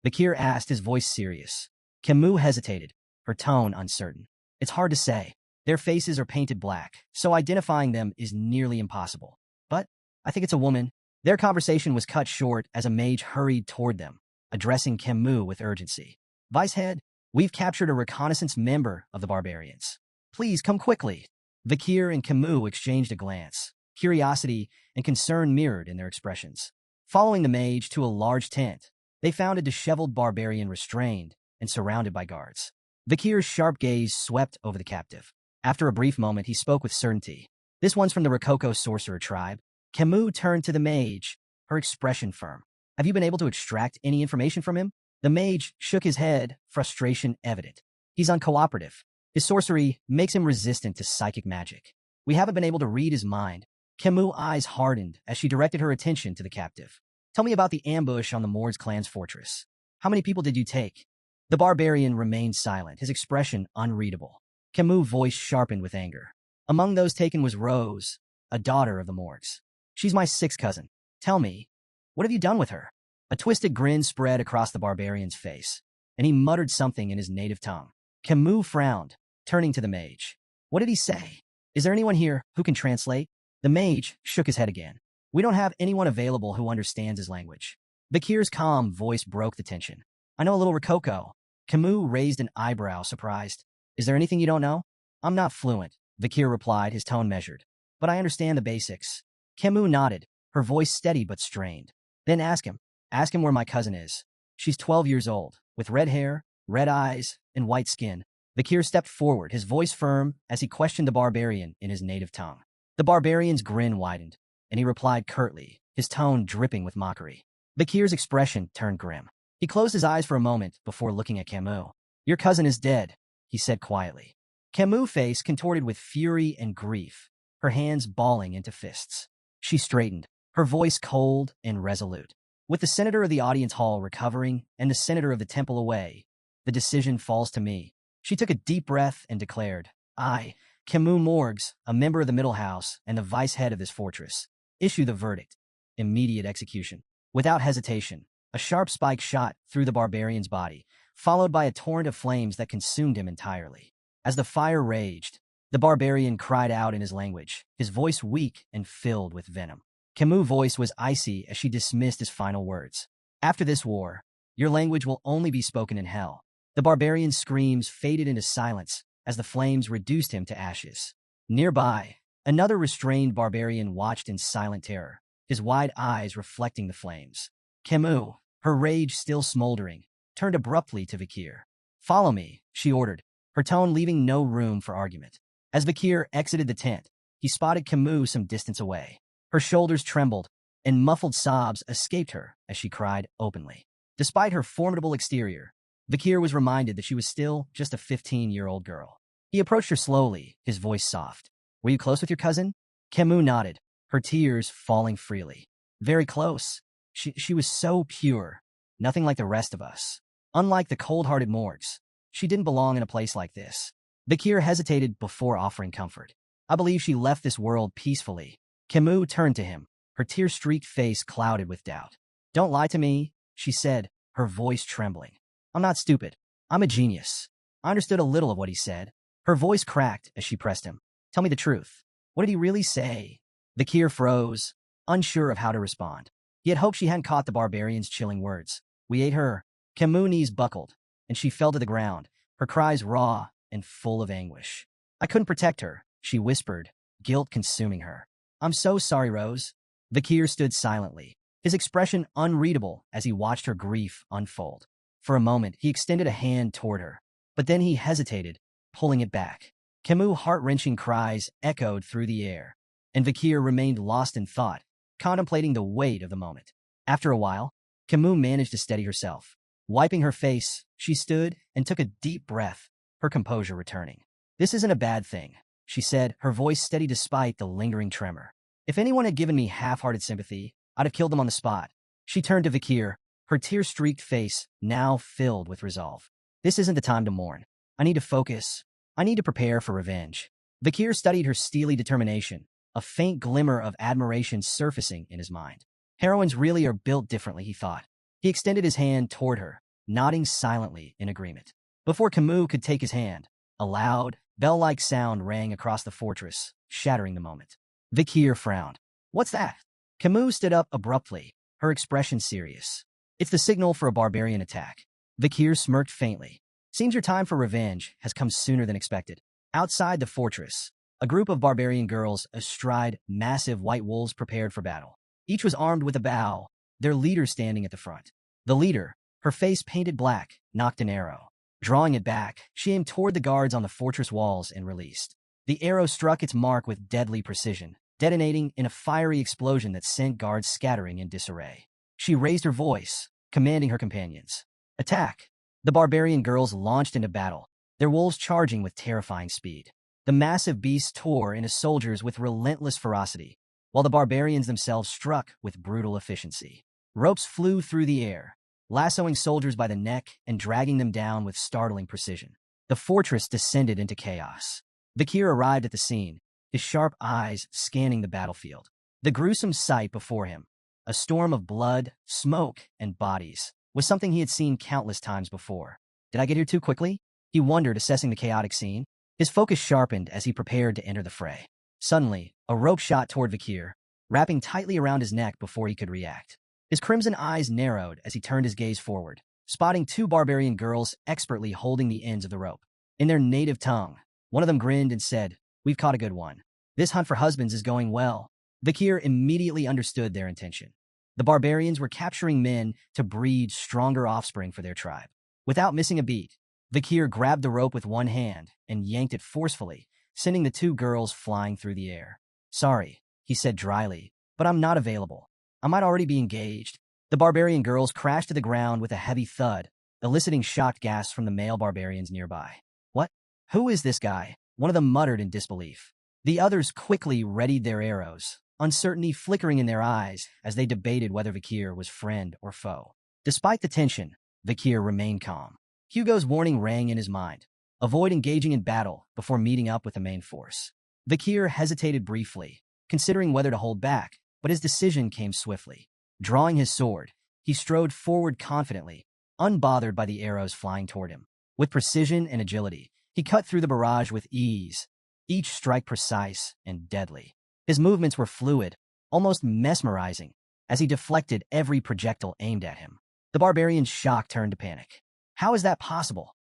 Vikir asked, his voice serious. Camus hesitated, her tone uncertain. It's hard to say. Their faces are painted black, so identifying them is nearly impossible. But I think it's a woman. Their conversation was cut short as a mage hurried toward them, addressing Camus with urgency. Vicehead, we've captured a reconnaissance member of the barbarians. Please come quickly. Vikir and Camus exchanged a glance. Curiosity and concern mirrored in their expressions. Following the mage to a large tent, they found a disheveled barbarian restrained and surrounded by guards. Vikir's sharp gaze swept over the captive. After a brief moment, he spoke with certainty. This one's from the Rococo sorcerer tribe. Camus turned to the mage, her expression firm. Have you been able to extract any information from him? The mage shook his head, frustration evident. He's uncooperative. His sorcery makes him resistant to psychic magic. We haven't been able to read his mind. Camus' eyes hardened as she directed her attention to the captive. Tell me about the ambush on the Mords clan's fortress. How many people did you take? The barbarian remained silent, his expression unreadable. Camus' voice sharpened with anger. Among those taken was Rose, a daughter of the Mords. She's my sixth cousin. Tell me, what have you done with her? A twisted grin spread across the barbarian's face, and he muttered something in his native tongue. Camus frowned, turning to the mage. What did he say? Is there anyone here who can translate? The mage shook his head again. We don't have anyone available who understands his language. Vikir's calm voice broke the tension. I know a little Rococo. Camus raised an eyebrow, surprised. Is there anything you don't know? I'm not fluent, Vikir replied, his tone measured. But I understand the basics. Camus nodded, her voice steady but strained. Then ask him. Ask him where my cousin is. She's 12 years old, with red hair, red eyes, and white skin. Vikir stepped forward, his voice firm, as he questioned the barbarian in his native tongue. The barbarian's grin widened, and he replied curtly, his tone dripping with mockery. Vikir's expression turned grim. He closed his eyes for a moment before looking at Camus. Your cousin is dead, he said quietly. Camus' face contorted with fury and grief, her hands balling into fists. She straightened, her voice cold and resolute. With the senator of the audience hall recovering and the senator of the temple away, the decision falls to me. She took a deep breath and declared, I, Camus Morgs, a member of the Middle House and the vice head of this fortress, issue the verdict. Immediate execution. Without hesitation, a sharp spike shot through the barbarian's body, followed by a torrent of flames that consumed him entirely. As the fire raged, the barbarian cried out in his language, his voice weak and filled with venom. Camus' voice was icy as she dismissed his final words. After this war, your language will only be spoken in hell. The barbarian's screams faded into silence as the flames reduced him to ashes. Nearby, another restrained barbarian watched in silent terror, his wide eyes reflecting the flames. Camus, her rage still smoldering, turned abruptly to Vikir. Follow me, she ordered, her tone leaving no room for argument. As Vikir exited the tent, he spotted Camus some distance away. Her shoulders trembled, and muffled sobs escaped her as she cried openly. Despite her formidable exterior, Vikir was reminded that she was still just a 15-year-old girl. He approached her slowly, his voice soft. Were you close with your cousin? Camus nodded, her tears falling freely. Very close. She was so pure, nothing like the rest of us. Unlike the cold-hearted Morgs, she didn't belong in a place like this. Vikir hesitated before offering comfort. I believe she left this world peacefully. Camus turned to him, her tear-streaked face clouded with doubt. Don't lie to me, she said, her voice trembling. I'm not stupid. I'm a genius. I understood a little of what he said. Her voice cracked as she pressed him. Tell me the truth. What did he really say? Vikir froze, unsure of how to respond. He had hoped she hadn't caught the barbarian's chilling words. We ate her. Camus' knees buckled, and she fell to the ground, her cries raw and full of anguish. I couldn't protect her, she whispered, guilt consuming her. I'm so sorry, Rose. Vikir stood silently, his expression unreadable as he watched her grief unfold. For a moment, he extended a hand toward her, but then he hesitated, pulling it back. Camus' heart-wrenching cries echoed through the air, and Vikir remained lost in thought, contemplating the weight of the moment. After a while, Camus managed to steady herself. Wiping her face, she stood and took a deep breath, her composure returning. This isn't a bad thing. she said, her voice steady despite the lingering tremor. If anyone had given me half-hearted sympathy, I'd have killed them on the spot. She turned to Vikir, her tear-streaked face now filled with resolve. This isn't the time to mourn. I need to focus. I need to prepare for revenge. Vikir studied her steely determination, a faint glimmer of admiration surfacing in his mind. Heroines really are built differently, he thought. He extended his hand toward her, nodding silently in agreement. Before Camus could take his hand, a loud, bell-like sound rang across the fortress, shattering the moment. Vikir frowned. What's that? Camus stood up abruptly, her expression serious. It's the signal for a barbarian attack. Vikir smirked faintly. Seems your time for revenge has come sooner than expected. Outside the fortress, a group of barbarian girls astride massive white wolves prepared for battle. Each was armed with a bow, their leader standing at the front. The leader, her face painted black, nocked an arrow. Drawing it back, she aimed toward the guards on the fortress walls and released. The arrow struck its mark with deadly precision, detonating in a fiery explosion that sent guards scattering in disarray. She raised her voice, commanding her companions. Attack! The barbarian girls launched into battle, their wolves charging with terrifying speed. The massive beasts tore into soldiers with relentless ferocity, while the barbarians themselves struck with brutal efficiency. Ropes flew through the air, lassoing soldiers by the neck and dragging them down with startling precision. The fortress descended into chaos. Vikir arrived at the scene, his sharp eyes scanning the battlefield. The gruesome sight before him, a storm of blood, smoke, and bodies, was something he had seen countless times before. Did I get here too quickly? He wondered, assessing the chaotic scene. His focus sharpened as he prepared to enter the fray. Suddenly, a rope shot toward Vikir, wrapping tightly around his neck before he could react. His crimson eyes narrowed as he turned his gaze forward, spotting two barbarian girls expertly holding the ends of the rope. In their native tongue, one of them grinned and said, "We've caught a good one. This hunt for husbands is going well." Vikir immediately understood their intention. The barbarians were capturing men to breed stronger offspring for their tribe. Without missing a beat, Vikir grabbed the rope with one hand and yanked it forcefully, sending the two girls flying through the air. "Sorry," he said dryly, "but I'm not available. I might already be engaged." The barbarian girls crashed to the ground with a heavy thud, eliciting shocked gasps from the male barbarians nearby. "What? Who is this guy?" one of them muttered in disbelief. The others quickly readied their arrows, uncertainty flickering in their eyes as they debated whether Vikir was friend or foe. Despite the tension, Vikir remained calm. Hugo's warning rang in his mind. Avoid engaging in battle before meeting up with the main force. Vikir hesitated briefly, considering whether to hold back, but his decision came swiftly. Drawing his sword, he strode forward confidently, unbothered by the arrows flying toward him. With precision and agility, he cut through the barrage with ease, each strike precise and deadly. His movements were fluid, almost mesmerizing, as he deflected every projectile aimed at him. The barbarians' shock turned to panic. "How is that possible?"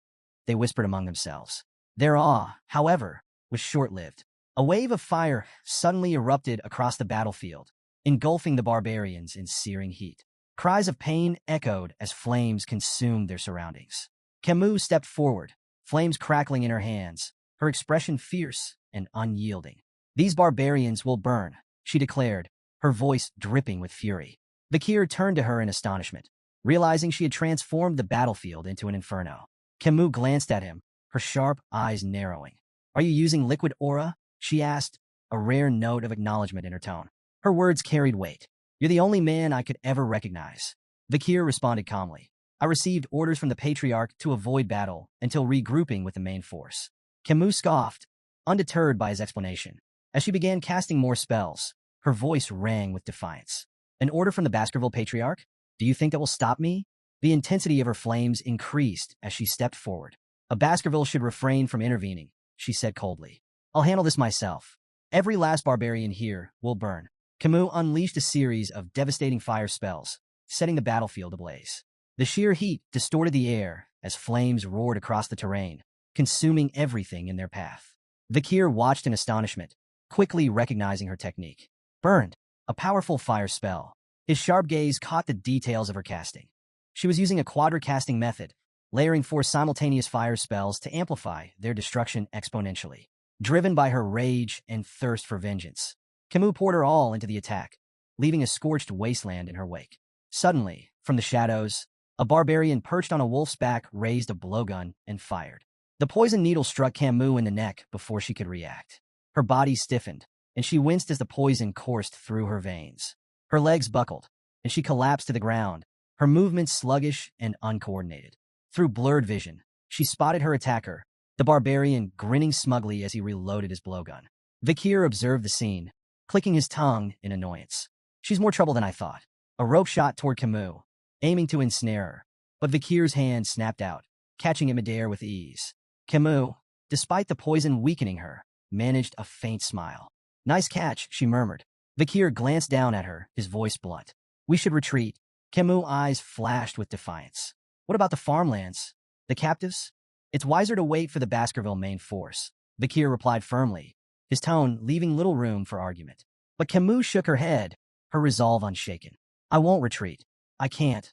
they whispered among themselves. Their awe, however, was short-lived. A wave of fire suddenly erupted across the battlefield, engulfing the barbarians in searing heat. Cries of pain echoed as flames consumed their surroundings. Camus stepped forward, flames crackling in her hands, her expression fierce and unyielding. "These barbarians will burn," she declared, her voice dripping with fury. Vikir turned to her in astonishment, realizing she had transformed the battlefield into an inferno. Camus glanced at him, her sharp eyes narrowing. "Are you using liquid aura?" she asked, a rare note of acknowledgement in her tone. Her words carried weight. "You're the only man I could ever recognize." Vikir responded calmly. "I received orders from the Patriarch to avoid battle until regrouping with the main force." Camus scoffed, undeterred by his explanation. As she began casting more spells, her voice rang with defiance. "An order from the Baskerville Patriarch? Do you think that will stop me?" The intensity of her flames increased as she stepped forward. "A Baskerville should refrain from intervening," she said coldly. "I'll handle this myself. Every last barbarian here will burn." Camus unleashed a series of devastating fire spells, setting the battlefield ablaze. The sheer heat distorted the air as flames roared across the terrain, consuming everything in their path. Vikir watched in astonishment, quickly recognizing her technique. Burned, a powerful fire spell. His sharp gaze caught the details of her casting. She was using a quadra-casting method, layering 4 simultaneous fire spells to amplify their destruction exponentially. Driven by her rage and thirst for vengeance, Camus poured her all into the attack, leaving a scorched wasteland in her wake. Suddenly, from the shadows, a barbarian perched on a wolf's back raised a blowgun and fired. The poison needle struck Camus in the neck before she could react. Her body stiffened, and she winced as the poison coursed through her veins. Her legs buckled, and she collapsed to the ground, her movements sluggish and uncoordinated. Through blurred vision, she spotted her attacker, the barbarian grinning smugly as he reloaded his blowgun. Vikir observed the scene, clicking his tongue in annoyance. She's more trouble than I thought. A rope shot toward Camus, aiming to ensnare her, but Vikir's hand snapped out, catching him midair with ease. Camus, despite the poison weakening her, managed a faint smile. Nice catch, she murmured. Vikir glanced down at her, his voice blunt. We should retreat. Camus' eyes flashed with defiance. What about the farmlands? The captives? It's wiser to wait for the Baskerville main force. Vikir replied firmly, his tone leaving little room for argument. But Camus shook her head, her resolve unshaken. I won't retreat. I can't.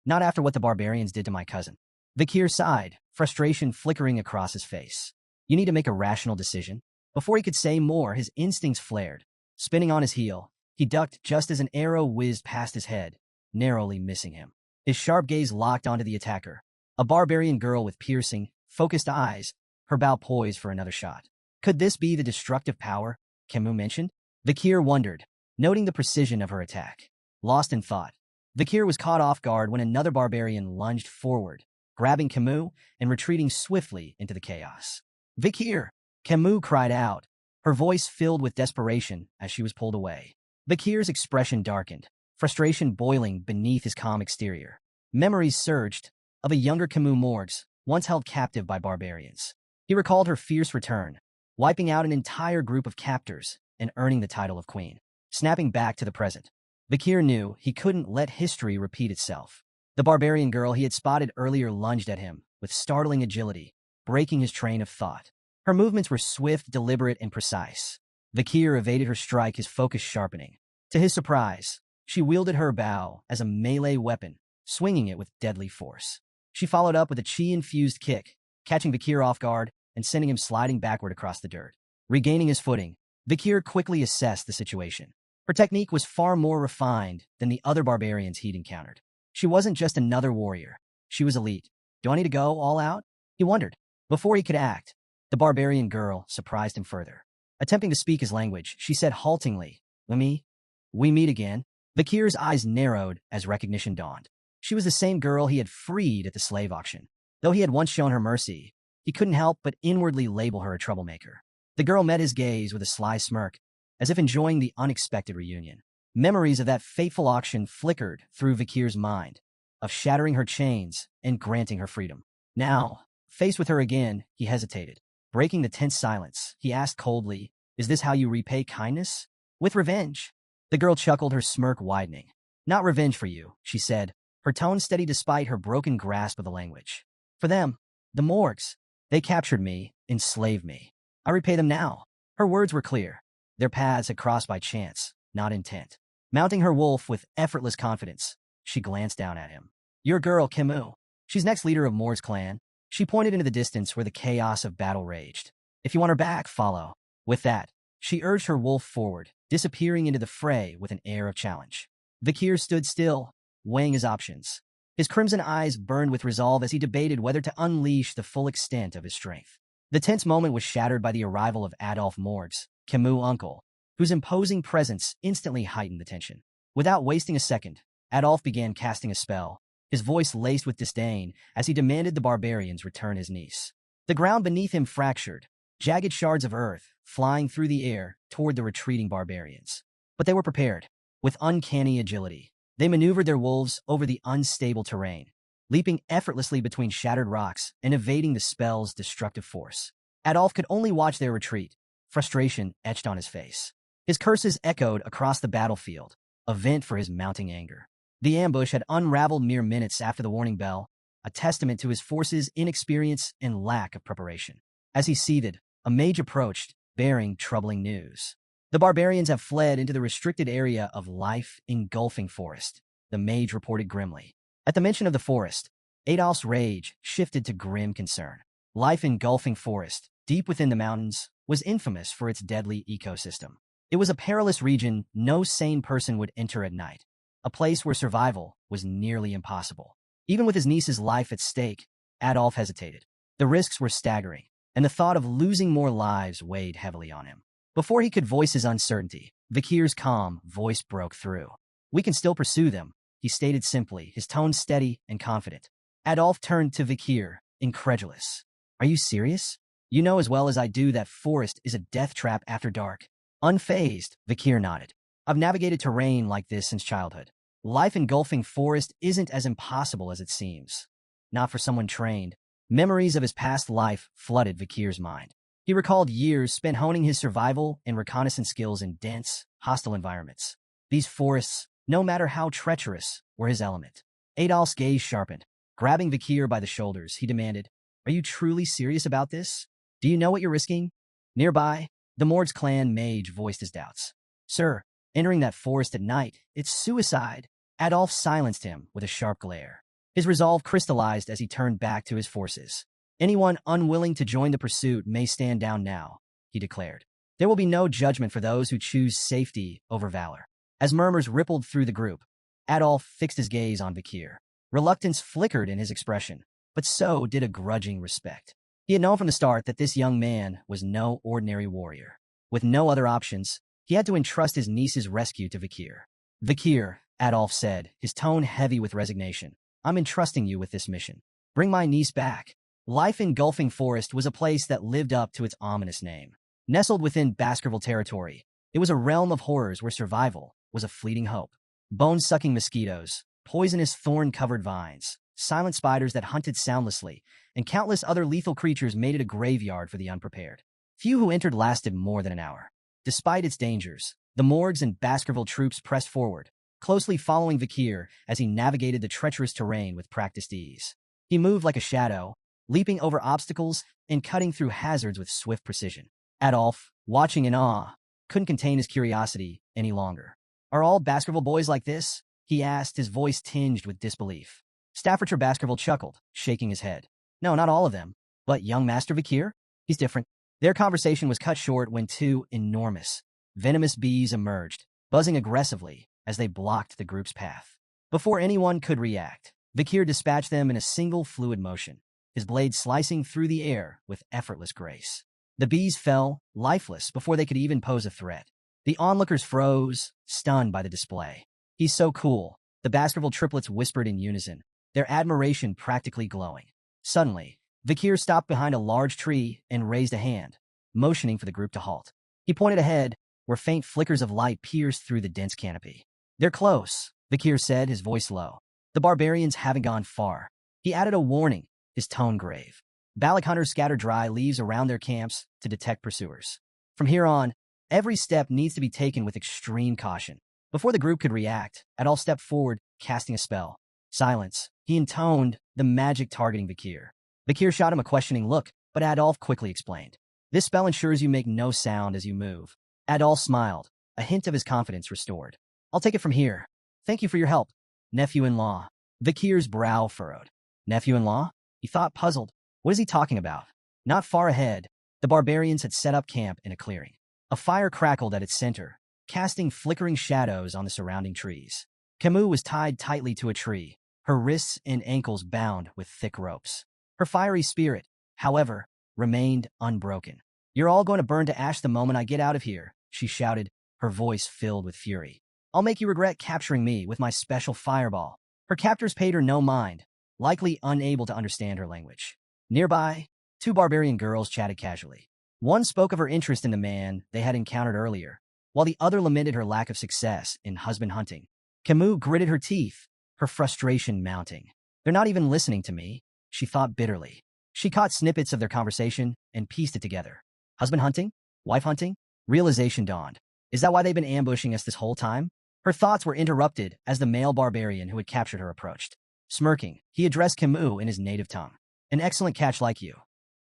Not after what the barbarians did to my cousin. Vikir sighed, frustration flickering across his face. You need to make a rational decision. Before he could say more, his instincts flared. Spinning on his heel, he ducked just as an arrow whizzed past his head, narrowly missing him. His sharp gaze locked onto the attacker, a barbarian girl with piercing, focused eyes, her bow poised for another shot. Could this be the destructive power Camus mentioned? Vikir wondered, noting the precision of her attack. Lost in thought, Vikir was caught off guard when another barbarian lunged forward, grabbing Camus and retreating swiftly into the chaos. Vikir! Camus cried out, her voice filled with desperation as she was pulled away. Vikir's expression darkened, frustration boiling beneath his calm exterior. Memories surged of a younger Camus Morgs, once held captive by barbarians. He recalled her fierce return, wiping out an entire group of captors and earning the title of queen. Snapping back to the present, Vikir knew he couldn't let history repeat itself. The barbarian girl he had spotted earlier lunged at him with startling agility, breaking his train of thought. Her movements were swift, deliberate, and precise. Vikir evaded her strike, his focus sharpening. To his surprise, she wielded her bow as a melee weapon, swinging it with deadly force. She followed up with a chi-infused kick, catching Vikir off guard and sending him sliding backward across the dirt. Regaining his footing, Vikir quickly assessed the situation. Her technique was far more refined than the other barbarians he'd encountered. She wasn't just another warrior. She was elite. Do I need to go all out? He wondered. Before he could act, the barbarian girl surprised him further. Attempting to speak his language, she said haltingly, We meet again. Vikir's eyes narrowed as recognition dawned. She was the same girl he had freed at the slave auction. Though he had once shown her mercy, he couldn't help but inwardly label her a troublemaker. The girl met his gaze with a sly smirk, as if enjoying the unexpected reunion. Memories of that fateful auction flickered through Vikir's mind, of shattering her chains and granting her freedom. Now, faced with her again, he hesitated. Breaking the tense silence, he asked coldly, Is this how you repay kindness? With revenge. The girl chuckled, her smirk widening. Not revenge for you, she said, her tone steady despite her broken grasp of the language. For them, the Morgs, they captured me, enslaved me. I repay them now. Her words were clear. Their paths had crossed by chance, not intent. Mounting her wolf with effortless confidence, she glanced down at him. Your girl, Camus. She's next leader of Moore's clan. She pointed into the distance where the chaos of battle raged. If you want her back, follow. With that, she urged her wolf forward, disappearing into the fray with an air of challenge. Vikir stood still, weighing his options. His crimson eyes burned with resolve as he debated whether to unleash the full extent of his strength. The tense moment was shattered by the arrival of Adolphe Morgs, Camus' uncle, whose imposing presence instantly heightened the tension. Without wasting a second, Adolphe began casting a spell, his voice laced with disdain as he demanded the barbarians return his niece. The ground beneath him fractured, jagged shards of earth flying through the air toward the retreating barbarians. But they were prepared. With uncanny agility, they maneuvered their wolves over the unstable terrain, leaping effortlessly between shattered rocks and evading the spell's destructive force. Adolphe could only watch their retreat, frustration etched on his face. His curses echoed across the battlefield, a vent for his mounting anger. The ambush had unraveled mere minutes after the warning bell, a testament to his forces' inexperience and lack of preparation. As he seethed, a mage approached, bearing troubling news. The barbarians have fled into the restricted area of life-engulfing forest, the mage reported grimly. At the mention of the forest, Adolphe's rage shifted to grim concern. Life-engulfing forest, deep within the mountains, was infamous for its deadly ecosystem. It was a perilous region no sane person would enter at night, a place where survival was nearly impossible. Even with his niece's life at stake, Adolphe hesitated. The risks were staggering, and the thought of losing more lives weighed heavily on him. Before he could voice his uncertainty, Vikir's calm voice broke through. We can still pursue them, he stated simply, his tone steady and confident. Adolf turned to Vikir, incredulous. Are you serious? You know as well as I do that forest is a death trap after dark. Unfazed, Vikir nodded. I've navigated terrain like this since childhood. Life engulfing forest isn't as impossible as it seems. Not for someone trained. Memories of his past life flooded Vikir's mind. He recalled years spent honing his survival and reconnaissance skills in dense, hostile environments. These forests, no matter how treacherous, were his element. Adolf's gaze sharpened. Grabbing Vikir by the shoulders, he demanded, Are you truly serious about this? Do you know what you're risking? Nearby, the Mord's clan mage voiced his doubts. Sir, entering that forest at night, it's suicide. Adolf silenced him with a sharp glare. His resolve crystallized as he turned back to his forces. Anyone unwilling to join the pursuit may stand down now, he declared. There will be no judgment for those who choose safety over valor. As murmurs rippled through the group, Adolf fixed his gaze on Vikir. Reluctance flickered in his expression, but so did a grudging respect. He had known from the start that this young man was no ordinary warrior. With no other options, he had to entrust his niece's rescue to Vikir. Vikir, Adolf said, his tone heavy with resignation. I'm entrusting you with this mission. Bring my niece back. Life engulfing forest was a place that lived up to its ominous name. Nestled within Baskerville territory, it was a realm of horrors where survival was a fleeting hope. Bone-sucking mosquitoes, poisonous thorn-covered vines, silent spiders that hunted soundlessly, and countless other lethal creatures made it a graveyard for the unprepared. Few who entered lasted more than an hour. Despite its dangers, the Morgs and Baskerville troops pressed forward, closely following Vikir as he navigated the treacherous terrain with practiced ease. He moved like a shadow, leaping over obstacles and cutting through hazards with swift precision. Adolf, watching in awe, couldn't contain his curiosity any longer. Are all Baskerville boys like this? He asked, his voice tinged with disbelief. Staffordshire Baskerville chuckled, shaking his head. No, not all of them. But young Master Vikir? He's different. Their conversation was cut short when two enormous, venomous bees emerged, buzzing aggressively as they blocked the group's path. Before anyone could react, Vikir dispatched them in a single fluid motion, his blade slicing through the air with effortless grace. The bees fell, lifeless, before they could even pose a threat. The onlookers froze, stunned by the display. He's so cool, the Baskerville triplets whispered in unison, their admiration practically glowing. Suddenly, Vikir stopped behind a large tree and raised a hand, motioning for the group to halt. He pointed ahead, where faint flickers of light pierced through the dense canopy. They're close, Vikir said, his voice low. The barbarians haven't gone far. He added a warning, his tone grave. Balak hunters scatter dry leaves around their camps to detect pursuers. From here on, every step needs to be taken with extreme caution. Before the group could react, Adolf stepped forward, casting a spell. Silence. He intoned, the magic targeting Vikir. Vikir shot him a questioning look, but Adolf quickly explained. This spell ensures you make no sound as you move. Adolf smiled, a hint of his confidence restored. I'll take it from here. Thank you for your help, nephew-in-law. Vikir's brow furrowed. Nephew-in-law? He thought, puzzled. What is he talking about? Not far ahead, the barbarians had set up camp in a clearing. A fire crackled at its center, casting flickering shadows on the surrounding trees. Camus was tied tightly to a tree, her wrists and ankles bound with thick ropes. Her fiery spirit, however, remained unbroken. You're all going to burn to ash the moment I get out of here, she shouted, her voice filled with fury. I'll make you regret capturing me with my special fireball. Her captors paid her no mind, likely unable to understand her language. Nearby, two barbarian girls chatted casually. One spoke of her interest in the man they had encountered earlier, while the other lamented her lack of success in husband hunting. Camus gritted her teeth, her frustration mounting. They're not even listening to me, she thought bitterly. She caught snippets of their conversation and pieced it together. Husband hunting? Wife hunting? Realization dawned. Is that why they've been ambushing us this whole time? Her thoughts were interrupted as the male barbarian who had captured her approached. Smirking, he addressed Camus in his native tongue. An excellent catch like you.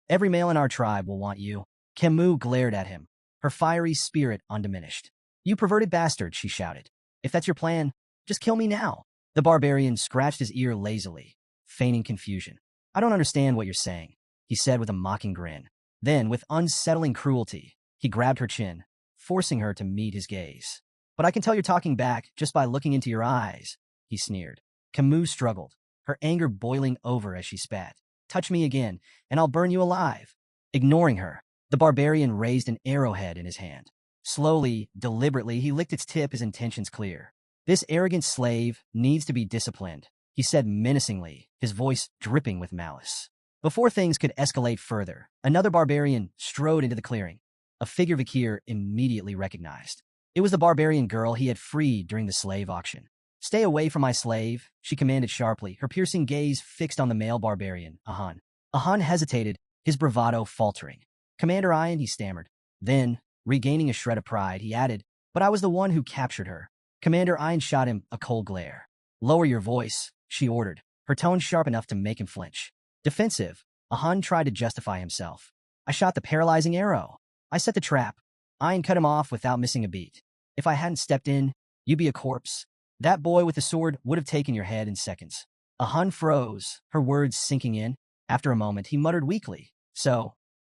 Every male in our tribe will want you. Camus glared at him, her fiery spirit undiminished. You perverted bastard, she shouted. If that's your plan, just kill me now. The barbarian scratched his ear lazily, feigning confusion. I don't understand what you're saying, he said with a mocking grin. Then, with unsettling cruelty, he grabbed her chin, forcing her to meet his gaze. But I can tell you're talking back just by looking into your eyes, he sneered. Camus struggled, her anger boiling over as she spat. Touch me again, and I'll burn you alive. Ignoring her, the barbarian raised an arrowhead in his hand. Slowly, deliberately, he licked its tip, his intentions clear. This arrogant slave needs to be disciplined, he said menacingly, his voice dripping with malice. Before things could escalate further, another barbarian strode into the clearing, a figure Vakir immediately recognized. It was the barbarian girl he had freed during the slave auction. "Stay away from my slave," she commanded sharply, her piercing gaze fixed on the male barbarian, Ahan. Ahan hesitated, his bravado faltering. "Commander Ian," he stammered. Then, regaining a shred of pride, he added, "But I was the one who captured her." Commander Ian shot him a cold glare. "Lower your voice," she ordered, her tone sharp enough to make him flinch. Defensive, Ahan tried to justify himself. "I shot the paralyzing arrow. I set the trap." Ian cut him off without missing a beat. "If I hadn't stepped in, you'd be a corpse. That boy with the sword would have taken your head in seconds." Ahan froze, her words sinking in. After a moment, he muttered weakly, "So,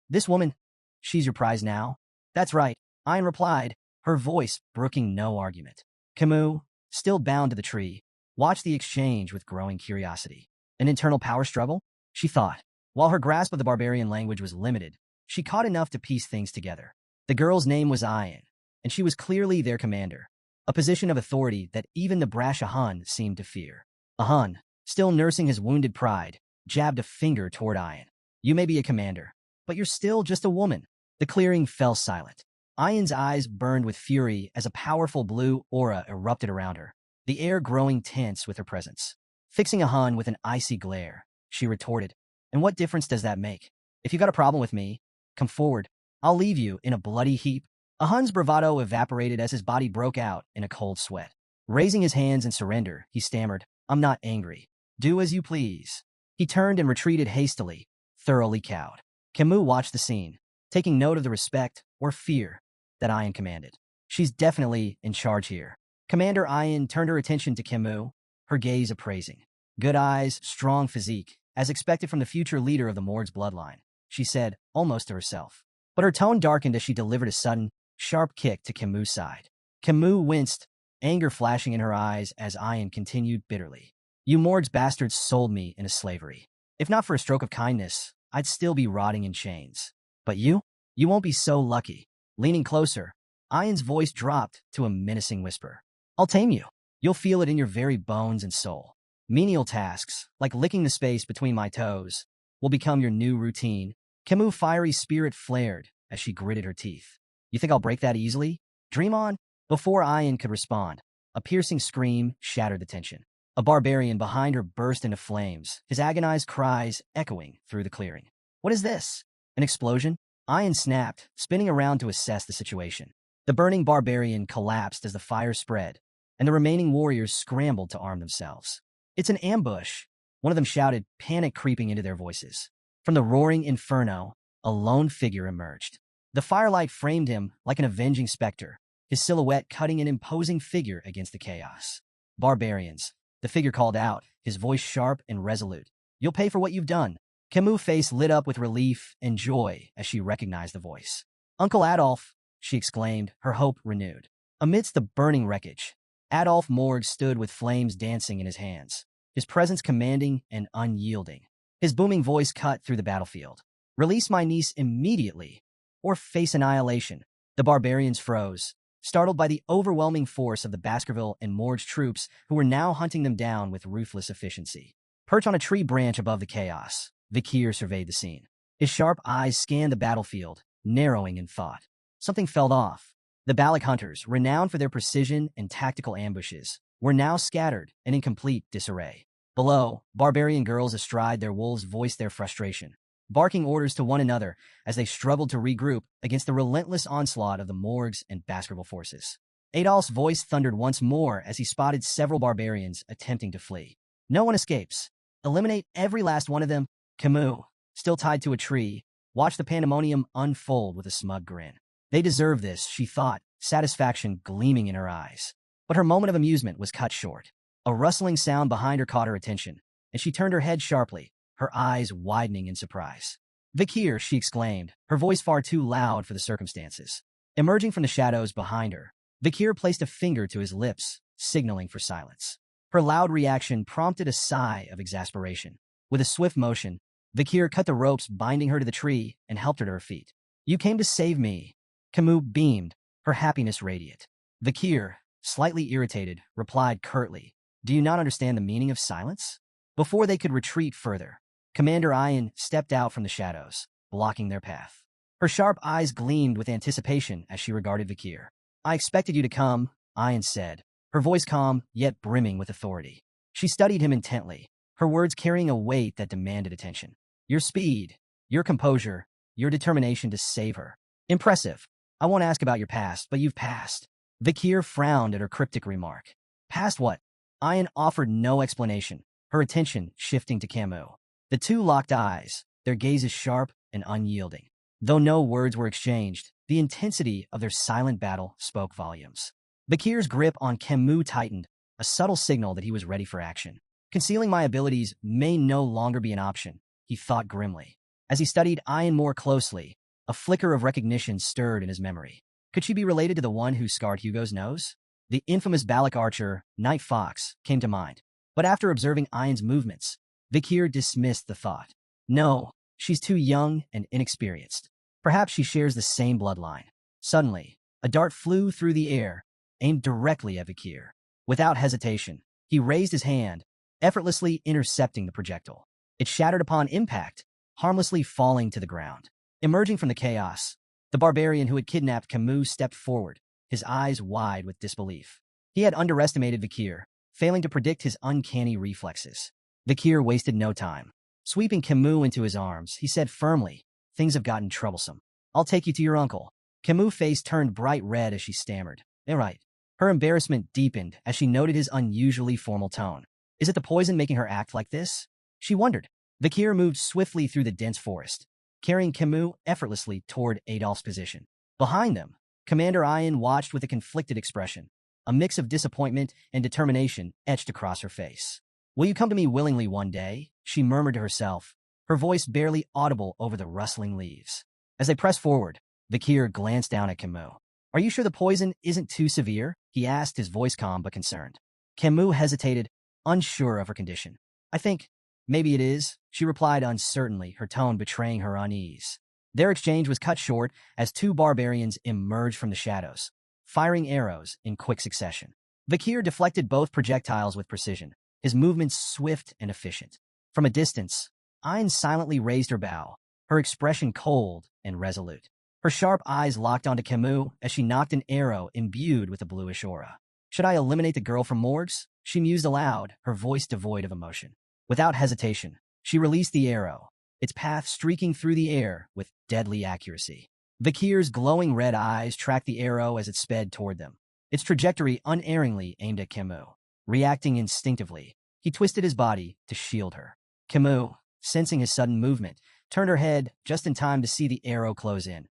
this woman, she's your prize now?" "That's right," Ian replied, her voice brooking no argument. Camus, still bound to the tree, watched the exchange with growing curiosity. An internal power struggle? She thought. While her grasp of the barbarian language was limited, she caught enough to piece things together. The girl's name was Ian, and she was clearly their commander, a position of authority that even the brash Ahan seemed to fear. Ahan, still nursing his wounded pride, jabbed a finger toward Ian. "You may be a commander, but you're still just a woman." The clearing fell silent. Ian's eyes burned with fury as a powerful blue aura erupted around her, the air growing tense with her presence. Fixing Ahan with an icy glare, she retorted, "And what difference does that make? If you got a problem with me, come forward. I'll leave you in a bloody heap." Ahan's bravado evaporated as his body broke out in a cold sweat. Raising his hands in surrender, he stammered, "I'm not angry. Do as you please." He turned and retreated hastily, thoroughly cowed. Camus watched the scene, taking note of the respect or fear that Ian commanded. "She's definitely in charge here." Commander Ian turned her attention to Camus, her gaze appraising. "Good eyes, strong physique, as expected from the future leader of the Mord's bloodline," she said, almost to herself. But her tone darkened as she delivered a sudden, sharp kick to Camus' side. Camus winced, anger flashing in her eyes as Ian continued bitterly. "You Mord's bastards sold me into slavery. If not for a stroke of kindness, I'd still be rotting in chains. But you won't be so lucky." Leaning closer, Ian's voice dropped to a menacing whisper. "I'll tame you. You'll feel it in your very bones and soul. Menial tasks, like licking the space between my toes, will become your new routine." Camus' fiery spirit flared as she gritted her teeth. "You think I'll break that easily? Dream on." Before Ian could respond, a piercing scream shattered the tension. A barbarian behind her burst into flames, his agonized cries echoing through the clearing. "What is this? An explosion?" Ian snapped, spinning around to assess the situation. The burning barbarian collapsed as the fire spread, and the remaining warriors scrambled to arm themselves. "It's an ambush," one of them shouted, panic creeping into their voices. From the roaring inferno, a lone figure emerged. The firelight framed him like an avenging specter, his silhouette cutting an imposing figure against the chaos. "Barbarians," the figure called out, his voice sharp and resolute. "You'll pay for what you've done." Camus' face lit up with relief and joy as she recognized the voice. "Uncle Adolf," she exclaimed, her hope renewed. Amidst the burning wreckage, Adolf Morg stood with flames dancing in his hands, his presence commanding and unyielding. His booming voice cut through the battlefield. "Release my niece immediately, or face annihilation." The barbarians froze, startled by the overwhelming force of the Baskerville and Morge troops who were now hunting them down with ruthless efficiency. Perched on a tree branch above the chaos, Vakir surveyed the scene. His sharp eyes scanned the battlefield, narrowing in thought. Something felt off. The Balak hunters, renowned for their precision and tactical ambushes, were now scattered and in complete disarray. Below, barbarian girls astride their wolves voiced their frustration, barking orders to one another as they struggled to regroup against the relentless onslaught of the Morgs and Baskerville forces. Adolf's voice thundered once more as he spotted several barbarians attempting to flee. "No one escapes. Eliminate every last one of them." Camus, still tied to a tree, watched the pandemonium unfold with a smug grin. They deserve this, she thought, satisfaction gleaming in her eyes. But her moment of amusement was cut short. A rustling sound behind her caught her attention, and she turned her head sharply, her eyes widening in surprise. "Vakir," she exclaimed, her voice far too loud for the circumstances. Emerging from the shadows behind her, Vakir placed a finger to his lips, signaling for silence. Her loud reaction prompted a sigh of exasperation. With a swift motion, Vakir cut the ropes binding her to the tree and helped her to her feet. "You came to save me." Camus beamed, her happiness radiant. Vakir, slightly irritated, replied curtly, "Do you not understand the meaning of silence?" Before they could retreat further, Commander Ian stepped out from the shadows, blocking their path. Her sharp eyes gleamed with anticipation as she regarded Vakir. "I expected you to come," Ian said, her voice calm yet brimming with authority. She studied him intently, her words carrying a weight that demanded attention. "Your speed, your composure, your determination to save her. Impressive. I won't ask about your past, but you've passed." Vakir frowned at her cryptic remark. "Past what?" Ian offered no explanation, her attention shifting to Camus. The two locked eyes, their gazes sharp and unyielding. Though no words were exchanged, the intensity of their silent battle spoke volumes. Vakir's grip on Camus tightened, a subtle signal that he was ready for action. "Concealing my abilities may no longer be an option," he thought grimly. As he studied Ian more closely, a flicker of recognition stirred in his memory. Could she be related to the one who scarred Hugo's nose? The infamous Balak archer, Night Fox, came to mind. But after observing Ian's movements, Vakir dismissed the thought. No, she's too young and inexperienced. Perhaps she shares the same bloodline. Suddenly, a dart flew through the air, aimed directly at Vakir. Without hesitation, he raised his hand, effortlessly intercepting the projectile. It shattered upon impact, harmlessly falling to the ground. Emerging from the chaos, the barbarian who had kidnapped Camus stepped forward, his eyes wide with disbelief. He had underestimated Vakir, failing to predict his uncanny reflexes. Vakir wasted no time. Sweeping Camus into his arms, he said firmly, "Things have gotten troublesome. I'll take you to your uncle." Camus' face turned bright red as she stammered. "Eh, right." Her embarrassment deepened as she noted his unusually formal tone. Is it the poison making her act like this? She wondered. Vakir moved swiftly through the dense forest, carrying Camus effortlessly toward Adolphe's position. Behind them, Commander Ian watched with a conflicted expression. A mix of disappointment and determination etched across her face. "Will you come to me willingly one day?" she murmured to herself, her voice barely audible over the rustling leaves. As they pressed forward, Vakir glanced down at Camus. "Are you sure the poison isn't too severe?" he asked, his voice calm but concerned. Camus hesitated, unsure of her condition. "I think maybe it is," she replied uncertainly, her tone betraying her unease. Their exchange was cut short as two barbarians emerged from the shadows, firing arrows in quick succession. Vakir deflected both projectiles with precision, his movements swift and efficient. From a distance, Ian silently raised her bow, her expression cold and resolute. Her sharp eyes locked onto Camus as she knocked an arrow imbued with a bluish aura. "Should I eliminate the girl from Morgues?" she mused aloud, her voice devoid of emotion. Without hesitation, she released the arrow, its path streaking through the air with deadly accuracy. Vakir's glowing red eyes tracked the arrow as it sped toward them, its trajectory unerringly aimed at Camus. Reacting instinctively, he twisted his body to shield her. Camus, sensing his sudden movement, turned her head just in time to see the arrow close in,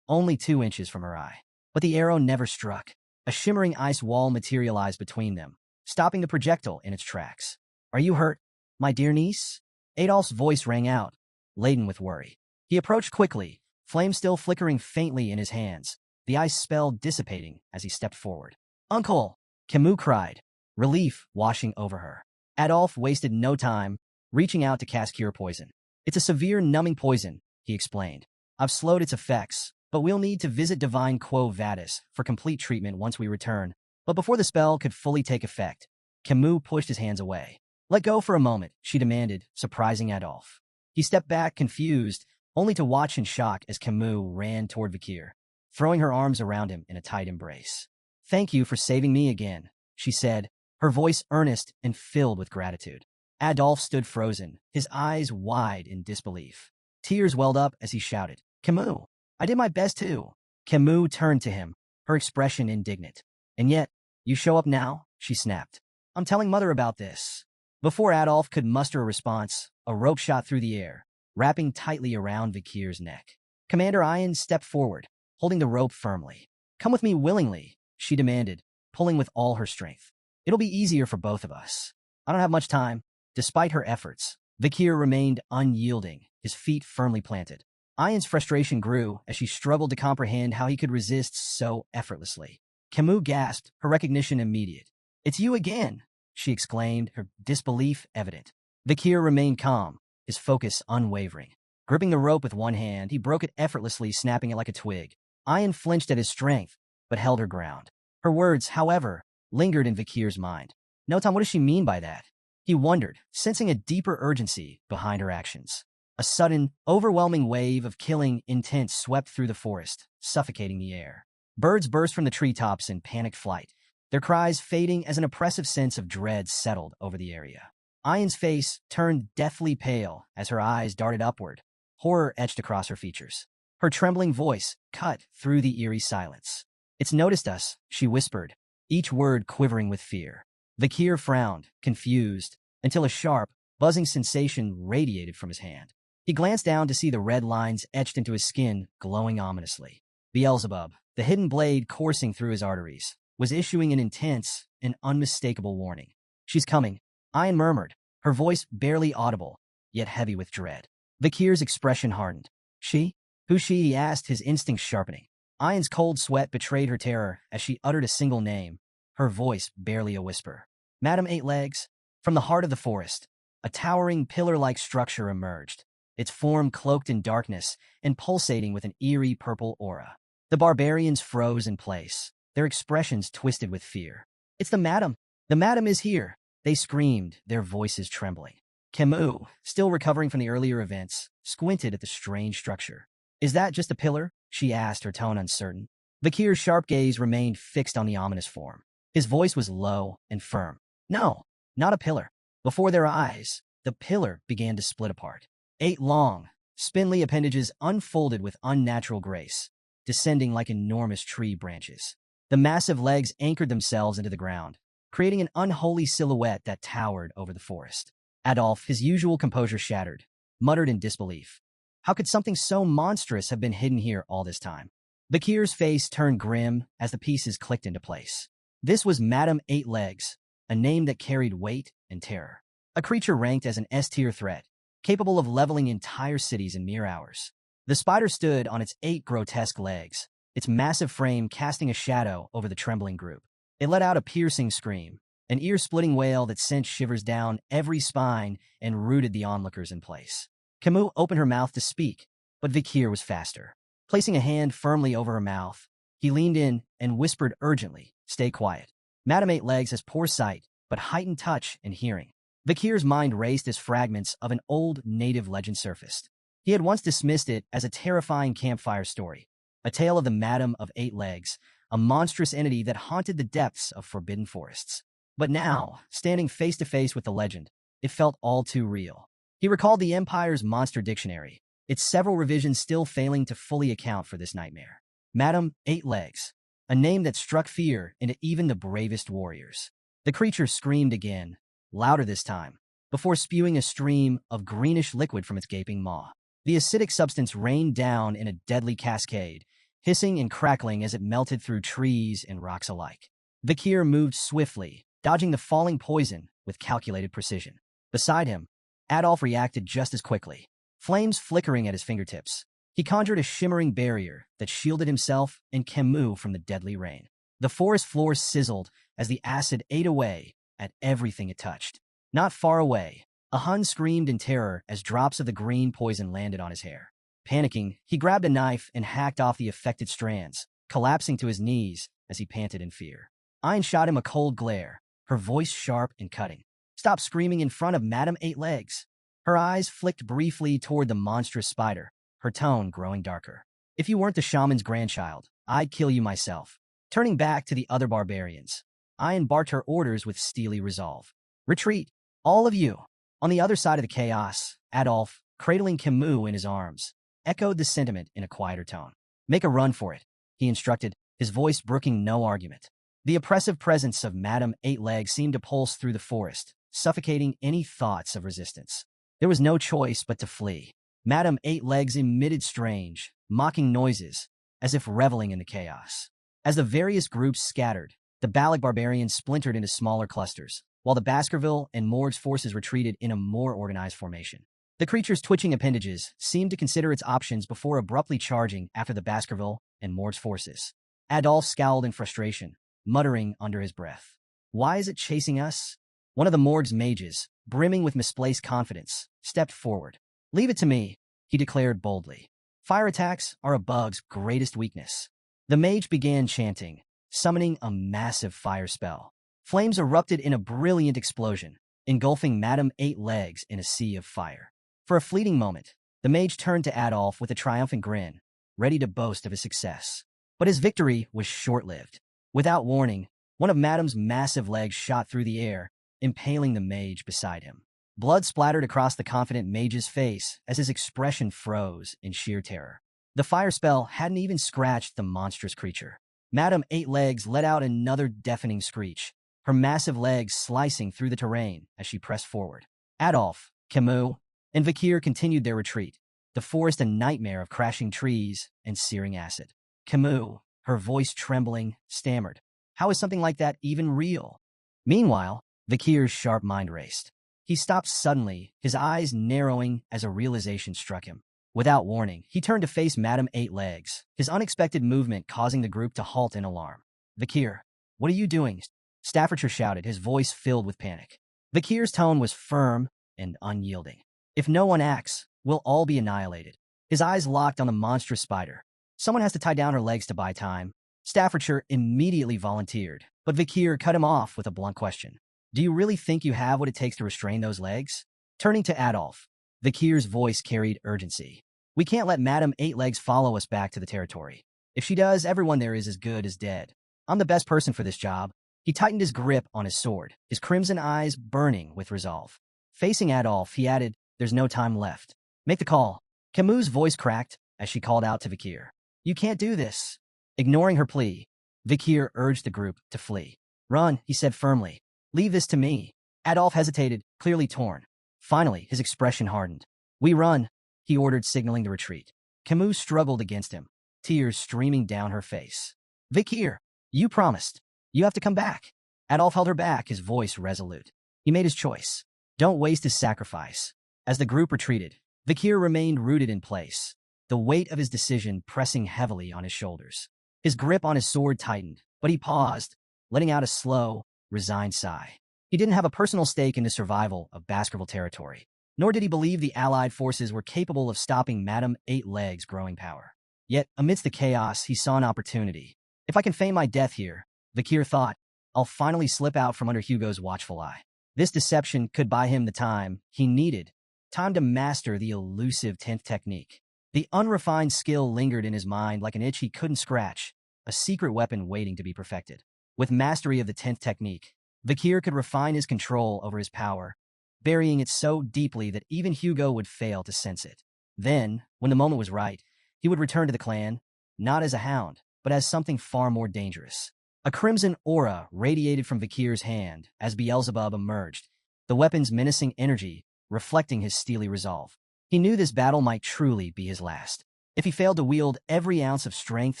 only 2 inches from her eye. But the arrow never struck. A shimmering ice wall materialized between them, stopping the projectile in its tracks. "Are you hurt, my dear niece?" Adolphe's voice rang out, laden with worry. He approached quickly, flame still flickering faintly in his hands, the ice spell dissipating as he stepped forward. "Uncle!" Camus cried, relief washing over her. Adolphe wasted no time, reaching out to cast cure poison. "It's a severe numbing poison," he explained. "I've slowed its effects, but we'll need to visit Divine Quo Vadis for complete treatment once we return." But before the spell could fully take effect, Camus pushed his hands away. "Let go for a moment," she demanded, surprising Adolphe. He stepped back, confused, only to watch in shock as Camus ran toward Vakir, throwing her arms around him in a tight embrace. "Thank you for saving me again," she said, her voice earnest and filled with gratitude. Adolphe stood frozen, his eyes wide in disbelief. Tears welled up as he shouted, "Camus, I did my best too." Camus turned to him, her expression indignant. "And yet, you show up now?" she snapped. "I'm telling Mother about this." Before Adolphe could muster a response, a rope shot through the air, wrapping tightly around Vakir's neck. Commander Ian stepped forward, holding the rope firmly. "Come with me willingly," she demanded, pulling with all her strength. "It'll be easier for both of us." "I don't have much time." Despite her efforts, Vakir remained unyielding, his feet firmly planted. Ian's frustration grew as she struggled to comprehend how he could resist so effortlessly. Camus gasped, her recognition immediate. "It's you again," she exclaimed, her disbelief evident. Vakir remained calm, his focus unwavering. Gripping the rope with one hand, he broke it effortlessly, snapping it like a twig. Ian flinched at his strength, but held her ground. Her words, however, lingered in Vikir's mind. No, Tom, what does she mean by that? He wondered, sensing a deeper urgency behind her actions. A sudden, overwhelming wave of killing intent swept through the forest, suffocating the air. Birds burst from the treetops in panicked flight, their cries fading as an oppressive sense of dread settled over the area. Ayan's face turned deathly pale as her eyes darted upward, horror etched across her features. Her trembling voice cut through the eerie silence. "It's noticed us," she whispered, each word quivering with fear. Vikir frowned, confused, until a sharp, buzzing sensation radiated from his hand. He glanced down to see the red lines etched into his skin glowing ominously. Beelzebub, the hidden blade coursing through his arteries, was issuing an intense and unmistakable warning. "She's coming," Ayan murmured, her voice barely audible, yet heavy with dread. Vikir's expression hardened. "She? Who's she?" he asked, his instincts sharpening. Ayan's cold sweat betrayed her terror as she uttered a single name, her voice barely a whisper. "Madam Eight Legs." From the heart of the forest, a towering pillar-like structure emerged, its form cloaked in darkness and pulsating with an eerie purple aura. The barbarians froze in place, their expressions twisted with fear. "It's the madam! The madam is here!" they screamed, their voices trembling. Camus, still recovering from the earlier events, squinted at the strange structure. "Is that just a pillar?" she asked, her tone uncertain. Vikir's sharp gaze remained fixed on the ominous form. His voice was low and firm. "No, not a pillar." Before their eyes, the pillar began to split apart. 8 long, spindly appendages unfolded with unnatural grace, descending like enormous tree branches. The massive legs anchored themselves into the ground, creating an unholy silhouette that towered over the forest. Adolf, his usual composure shattered, muttered in disbelief. How could something so monstrous have been hidden here all this time? Bakir's face turned grim as the pieces clicked into place. This was Madame Eight Legs, a name that carried weight and terror. A creature ranked as an S-tier threat, capable of leveling entire cities in mere hours. The spider stood on its 8 grotesque legs, its massive frame casting a shadow over the trembling group. It let out a piercing scream, an ear-splitting wail that sent shivers down every spine and rooted the onlookers in place. Camus opened her mouth to speak, but Vikir was faster. Placing a hand firmly over her mouth, he leaned in and whispered urgently, "Stay quiet. Madame Eight Legs has poor sight, but heightened touch and hearing." Vikir's mind raced as fragments of an old native legend surfaced. He had once dismissed it as a terrifying campfire story, a tale of the Madame of Eight Legs, a monstrous entity that haunted the depths of forbidden forests. But now, standing face to face with the legend, it felt all too real. He recalled the Empire's monster dictionary, its several revisions still failing to fully account for this nightmare. Madame Eight Legs, a name that struck fear into even the bravest warriors. The creature screamed again, louder this time, before spewing a stream of greenish liquid from its gaping maw. The acidic substance rained down in a deadly cascade, hissing and crackling as it melted through trees and rocks alike. Vikir moved swiftly, dodging the falling poison with calculated precision. Beside him, Adolf reacted just as quickly, flames flickering at his fingertips. He conjured a shimmering barrier that shielded himself and Camus from the deadly rain. The forest floor sizzled as the acid ate away at everything it touched. Not far away, a Hun screamed in terror as drops of the green poison landed on his hair. Panicking, he grabbed a knife and hacked off the affected strands, collapsing to his knees as he panted in fear. Ayn shot him a cold glare, her voice sharp and cutting. "Stop screaming in front of Madame Eight Legs." Her eyes flicked briefly toward the monstrous spider, her tone growing darker. "If you weren't the shaman's grandchild, I'd kill you myself." Turning back to the other barbarians, Ayn barked her orders with steely resolve. "Retreat, all of you." On the other side of the chaos, Adolf, cradling Camus in his arms, echoed the sentiment in a quieter tone. "Make a run for it," he instructed, his voice brooking no argument. The oppressive presence of Madame Eight Legs seemed to pulse through the forest, suffocating any thoughts of resistance. There was no choice but to flee. Madame Eight Legs emitted strange, mocking noises, as if reveling in the chaos. As the various groups scattered, the Baloch barbarians splintered into smaller clusters, while the Baskerville and Morg's forces retreated in a more organized formation. The creature's twitching appendages seemed to consider its options before abruptly charging after the Baskerville and Morg's forces. Adolf scowled in frustration, muttering under his breath. "Why is it chasing us?" One of the Morg's mages, brimming with misplaced confidence, stepped forward. "Leave it to me," he declared boldly. "Fire attacks are a bug's greatest weakness." The mage began chanting, summoning a massive fire spell. Flames erupted in a brilliant explosion, engulfing Madame Eight Legs in a sea of fire. For a fleeting moment, the mage turned to Adolf with a triumphant grin, ready to boast of his success. But his victory was short-lived. Without warning, one of Madame's massive legs shot through the air, impaling the mage beside him. Blood splattered across the confident mage's face as his expression froze in sheer terror. The fire spell hadn't even scratched the monstrous creature. Madame Eight Legs let out another deafening screech, her massive legs slicing through the terrain as she pressed forward. Adolf, Camus, and Vakir continued their retreat, the forest a nightmare of crashing trees and searing acid. Camus, her voice trembling, stammered, "How is something like that even real?" Meanwhile, Vakir's sharp mind raced. He stopped suddenly, his eyes narrowing as a realization struck him. Without warning, he turned to face Madame Eight Legs, his unexpected movement causing the group to halt in alarm. "Vakir, what are you doing?" Staffordshire shouted, his voice filled with panic. Vakir's tone was firm and unyielding. "If no one acts, we'll all be annihilated." His eyes locked on the monstrous spider. "Someone has to tie down her legs to buy time." Staffordshire immediately volunteered, but Vakir cut him off with a blunt question. "Do you really think you have what it takes to restrain those legs?" Turning to Adolf, Vakir's voice carried urgency. "We can't let Madame Eight Legs follow us back to the territory. If she does, everyone there is as good as dead. I'm the best person for this job." He tightened his grip on his sword, his crimson eyes burning with resolve. Facing Adolf, he added, "There's no time left. Make the call." Camus' voice cracked as she called out to Vakir. "You can't do this." Ignoring her plea, Vakir urged the group to flee. "Run," he said firmly. "Leave this to me." Adolf hesitated, clearly torn. Finally, his expression hardened. "We run," he ordered, signaling the retreat. Camus struggled against him, tears streaming down her face. "Vakir, you promised. You have to come back." Adolf held her back, his voice resolute. He made his choice. Don't waste his sacrifice. As the group retreated, Vakir remained rooted in place, the weight of his decision pressing heavily on his shoulders. His grip on his sword tightened, but he paused, letting out a slow, resigned sigh. He didn't have a personal stake in the survival of Baskerville territory, nor did he believe the Allied forces were capable of stopping Madame Eight Legs' growing power. Yet, amidst the chaos, he saw an opportunity. "If I can feign my death here," Vakir thought, "I'll finally slip out from under Hugo's watchful eye." This deception could buy him the time he needed, time to master the elusive 10th technique. The unrefined skill lingered in his mind like an itch he couldn't scratch, a secret weapon waiting to be perfected. With mastery of the 10th technique, Vakir could refine his control over his power, burying it so deeply that even Hugo would fail to sense it. Then, when the moment was right, he would return to the clan, not as a hound, but as something far more dangerous. A crimson aura radiated from Vakir's hand as Beelzebub emerged, the weapon's menacing energy reflecting his steely resolve. He knew this battle might truly be his last. If he failed to wield every ounce of strength,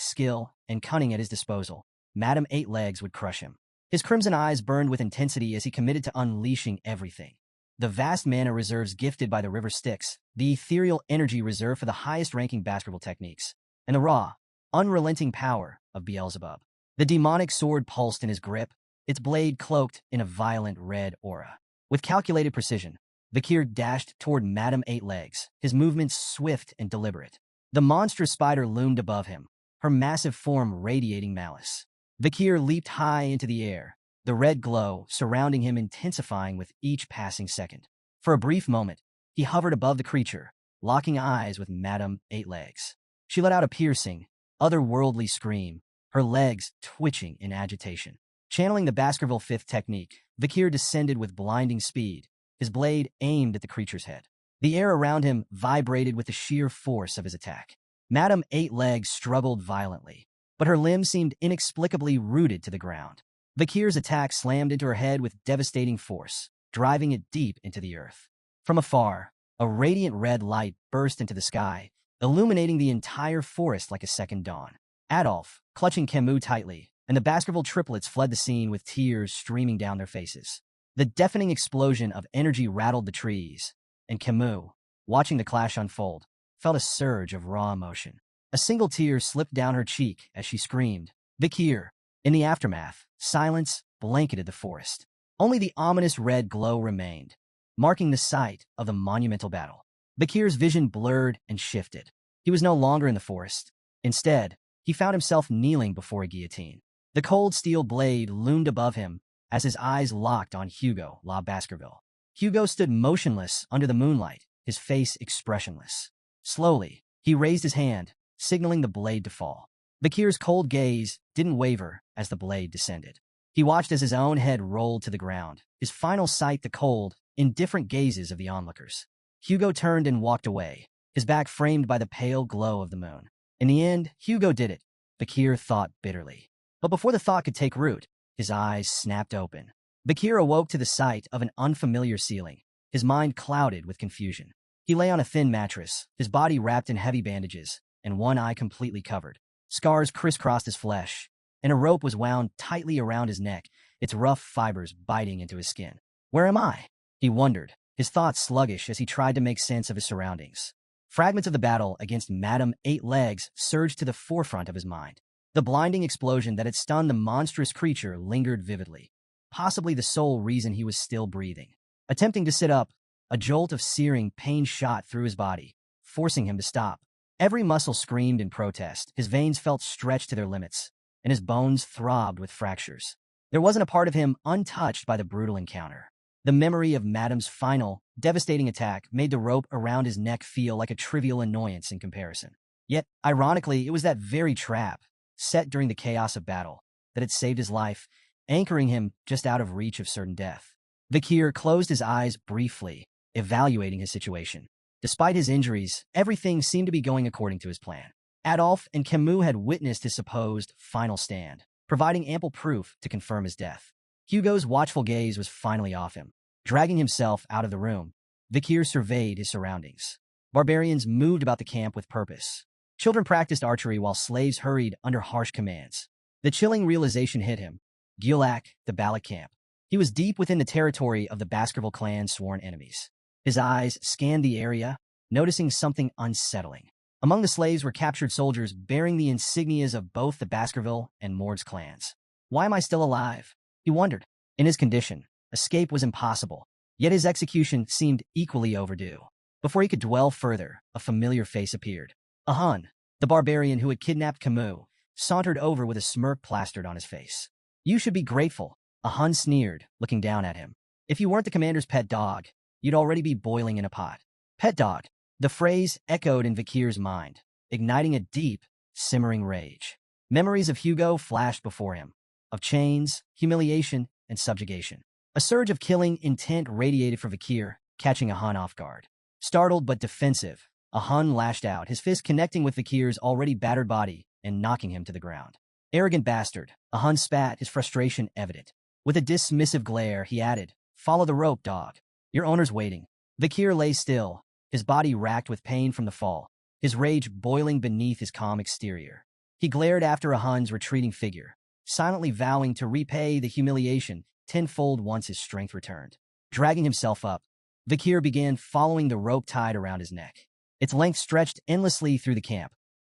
skill, and cunning at his disposal, Madame Eight Legs would crush him. His crimson eyes burned with intensity as he committed to unleashing everything. The vast mana reserves gifted by the River Styx, the ethereal energy reserved for the highest-ranking Baskerville techniques, and the raw, unrelenting power of Beelzebub. The demonic sword pulsed in his grip, its blade cloaked in a violent red aura. With calculated precision, Vakir dashed toward Madame Eight Legs, his movements swift and deliberate. The monstrous spider loomed above him, her massive form radiating malice. Vakir leaped high into the air, the red glow surrounding him intensifying with each passing second. For a brief moment, he hovered above the creature, locking eyes with Madame Eight Legs. She let out a piercing, otherworldly scream, her legs twitching in agitation. Channeling the Baskerville 5th technique, Vakir descended with blinding speed, his blade aimed at the creature's head. The air around him vibrated with the sheer force of his attack. Madame Eight Legs struggled violently, but her limbs seemed inexplicably rooted to the ground. Vakir's attack slammed into her head with devastating force, driving it deep into the earth. From afar, a radiant red light burst into the sky, illuminating the entire forest like a second dawn. Adolf, clutching Camus tightly, and the Baskerville triplets fled the scene with tears streaming down their faces. The deafening explosion of energy rattled the trees, and Camus, watching the clash unfold, felt a surge of raw emotion. A single tear slipped down her cheek as she screamed, "Vakir!" In the aftermath, silence blanketed the forest. Only the ominous red glow remained, marking the site of the monumental battle. Vakir's vision blurred and shifted. He was no longer in the forest. Instead, he found himself kneeling before a guillotine. The cold steel blade loomed above him as his eyes locked on Hugo La Baskerville. Hugo stood motionless under the moonlight, his face expressionless. Slowly, he raised his hand, signaling the blade to fall. Bakir's cold gaze didn't waver as the blade descended. He watched as his own head rolled to the ground, his final sight the cold, indifferent gazes of the onlookers. Hugo turned and walked away, his back framed by the pale glow of the moon. In the end, Hugo did it, Bakir thought bitterly. But before the thought could take root, his eyes snapped open. Bakir awoke to the sight of an unfamiliar ceiling, his mind clouded with confusion. He lay on a thin mattress, his body wrapped in heavy bandages, and one eye completely covered. Scars crisscrossed his flesh, and a rope was wound tightly around his neck, its rough fibers biting into his skin. Where am I? He wondered, his thoughts sluggish as he tried to make sense of his surroundings. Fragments of the battle against Madame Eight Legs surged to the forefront of his mind. The blinding explosion that had stunned the monstrous creature lingered vividly, possibly the sole reason he was still breathing. Attempting to sit up, a jolt of searing pain shot through his body, forcing him to stop. Every muscle screamed in protest, his veins felt stretched to their limits, and his bones throbbed with fractures. There wasn't a part of him untouched by the brutal encounter. The memory of Madame's final, devastating attack made the rope around his neck feel like a trivial annoyance in comparison. Yet, ironically, it was that very trap, set during the chaos of battle, that had saved his life, anchoring him just out of reach of certain death. Bakir closed his eyes briefly, evaluating his situation. Despite his injuries, everything seemed to be going according to his plan. Adolphe and Camus had witnessed his supposed final stand, providing ample proof to confirm his death. Hugo's watchful gaze was finally off him. Dragging himself out of the room, Bakir surveyed his surroundings. Barbarians moved about the camp with purpose. Children practiced archery while slaves hurried under harsh commands. The chilling realization hit him. Gulac, the Balak camp. He was deep within the territory of the Baskerville clan's sworn enemies. His eyes scanned the area, noticing something unsettling. Among the slaves were captured soldiers bearing the insignias of both the Baskerville and Mord's clans. Why am I still alive? He wondered. In his condition, escape was impossible, yet his execution seemed equally overdue. Before he could dwell further, a familiar face appeared. A Hun, the barbarian who had kidnapped Camus, sauntered over with a smirk plastered on his face. You should be grateful, a Hun sneered, looking down at him. If you weren't the commander's pet dog, you'd already be boiling in a pot. Pet dog. The phrase echoed in Bakir's mind, igniting a deep, simmering rage. Memories of Hugo flashed before him, of chains, humiliation, and subjugation. A surge of killing intent radiated from Bakir, catching a Hun off guard. Startled but defensive, a Hun lashed out, his fist connecting with Bakir's already battered body and knocking him to the ground. Arrogant bastard, a Hun spat, his frustration evident. With a dismissive glare, he added, Follow the rope, dog. Your owner's waiting. Bakir lay still, his body racked with pain from the fall, his rage boiling beneath his calm exterior. He glared after a Hun's retreating figure, silently vowing to repay the humiliation tenfold once his strength returned. Dragging himself up, Bakir began following the rope tied around his neck. Its length stretched endlessly through the camp,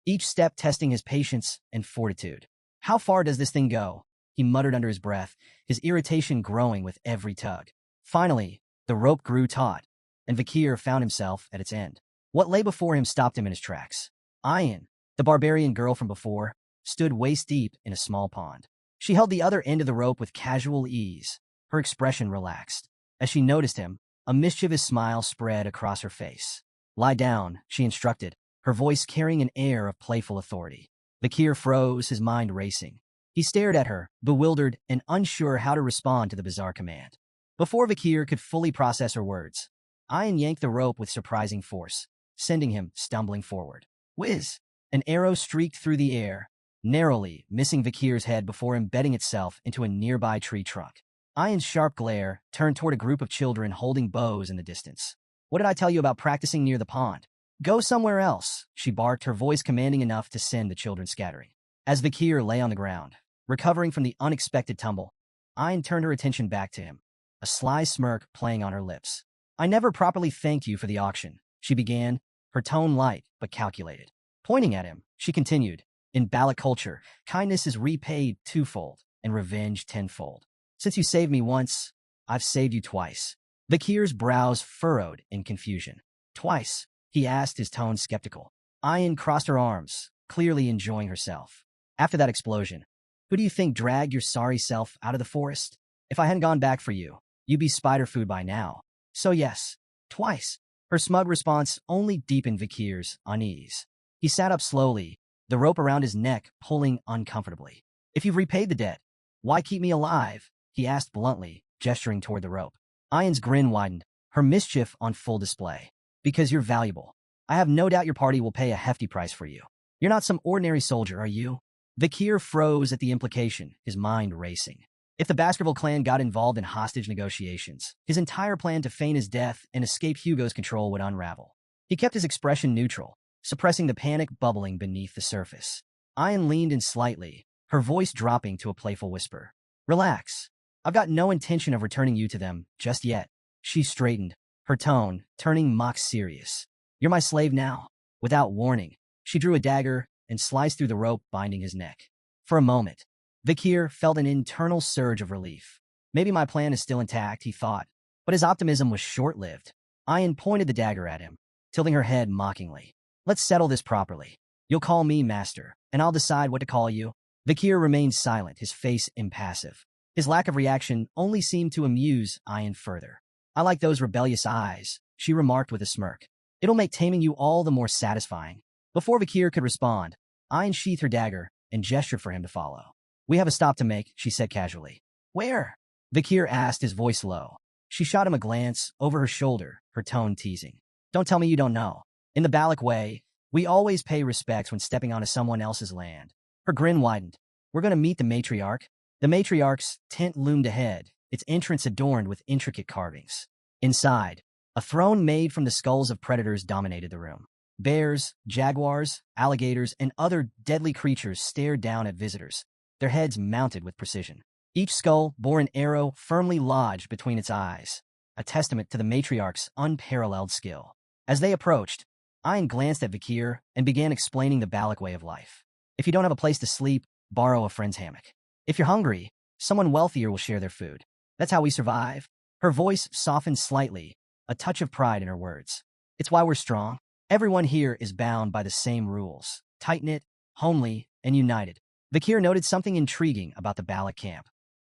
each step testing his patience and fortitude. How far does this thing go? He muttered under his breath, his irritation growing with every tug. Finally, the rope grew taut, and Bakir found himself at its end. What lay before him stopped him in his tracks. Ayan, the barbarian girl from before, stood waist-deep in a small pond. She held the other end of the rope with casual ease, her expression relaxed. As she noticed him, a mischievous smile spread across her face. Lie down, she instructed, her voice carrying an air of playful authority. Bakir froze, his mind racing. He stared at her, bewildered and unsure how to respond to the bizarre command. Before Bakir could fully process her words, Ayan yanked the rope with surprising force, sending him stumbling forward. Whiz! An arrow streaked through the air, narrowly missing Bakir's head before embedding itself into a nearby tree trunk. Ayan's sharp glare turned toward a group of children holding bows in the distance. What did I tell you about practicing near the pond? Go somewhere else, she barked, her voice commanding enough to send the children scattering. As Bakir lay on the ground, recovering from the unexpected tumble, Ayan turned her attention back to him, a sly smirk playing on her lips. I never properly thanked you for the auction, she began, her tone light but calculated. Pointing at him, she continued, in Balak culture, kindness is repaid twofold and revenge tenfold. Since you saved me once, I've saved you twice. Bakir's brows furrowed in confusion. Twice, he asked, his tone skeptical. Ayan crossed her arms, clearly enjoying herself. After that explosion, who do you think dragged your sorry self out of the forest? If I hadn't gone back for you, you'd be spider food by now. So yes, twice. Her smug response only deepened Vikir's unease. He sat up slowly, the rope around his neck pulling uncomfortably. If you've repaid the debt, why keep me alive? He asked bluntly, gesturing toward the rope. Ayan's grin widened, her mischief on full display. Because you're valuable. I have no doubt your party will pay a hefty price for you. You're not some ordinary soldier, are you? Vikir froze at the implication, his mind racing. If the Baskerville clan got involved in hostage negotiations, his entire plan to feign his death and escape Hugo's control would unravel. He kept his expression neutral, suppressing the panic bubbling beneath the surface. Ayan leaned in slightly, her voice dropping to a playful whisper. Relax. I've got no intention of returning you to them just yet. She straightened, her tone turning mock serious. You're my slave now. Without warning, she drew a dagger and sliced through the rope binding his neck. For a moment, Vikir felt an internal surge of relief. Maybe my plan is still intact, he thought. But his optimism was short-lived. Ayan pointed the dagger at him, tilting her head mockingly. Let's settle this properly. You'll call me master, and I'll decide what to call you. Vikir remained silent, his face impassive. His lack of reaction only seemed to amuse Ayan further. I like those rebellious eyes, she remarked with a smirk. It'll make taming you all the more satisfying. Before Vikir could respond, Ayan sheathed her dagger and gestured for him to follow. We have a stop to make, she said casually. Where? Vikir asked, his voice low. She shot him a glance over her shoulder, her tone teasing. Don't tell me you don't know. In the Balak way, we always pay respects when stepping onto someone else's land. Her grin widened. We're going to meet the matriarch. The matriarch's tent loomed ahead, its entrance adorned with intricate carvings. Inside, a throne made from the skulls of predators dominated the room. Bears, jaguars, alligators, and other deadly creatures stared down at visitors, their heads mounted with precision. Each skull bore an arrow firmly lodged between its eyes, a testament to the matriarch's unparalleled skill. As they approached, Ayan glanced at Vikir and began explaining the Balak way of life. If you don't have a place to sleep, borrow a friend's hammock. If you're hungry, someone wealthier will share their food. That's how we survive. Her voice softened slightly, a touch of pride in her words. It's why we're strong. Everyone here is bound by the same rules, tight-knit, homely, and united. Vikir noted something intriguing about the Balak camp.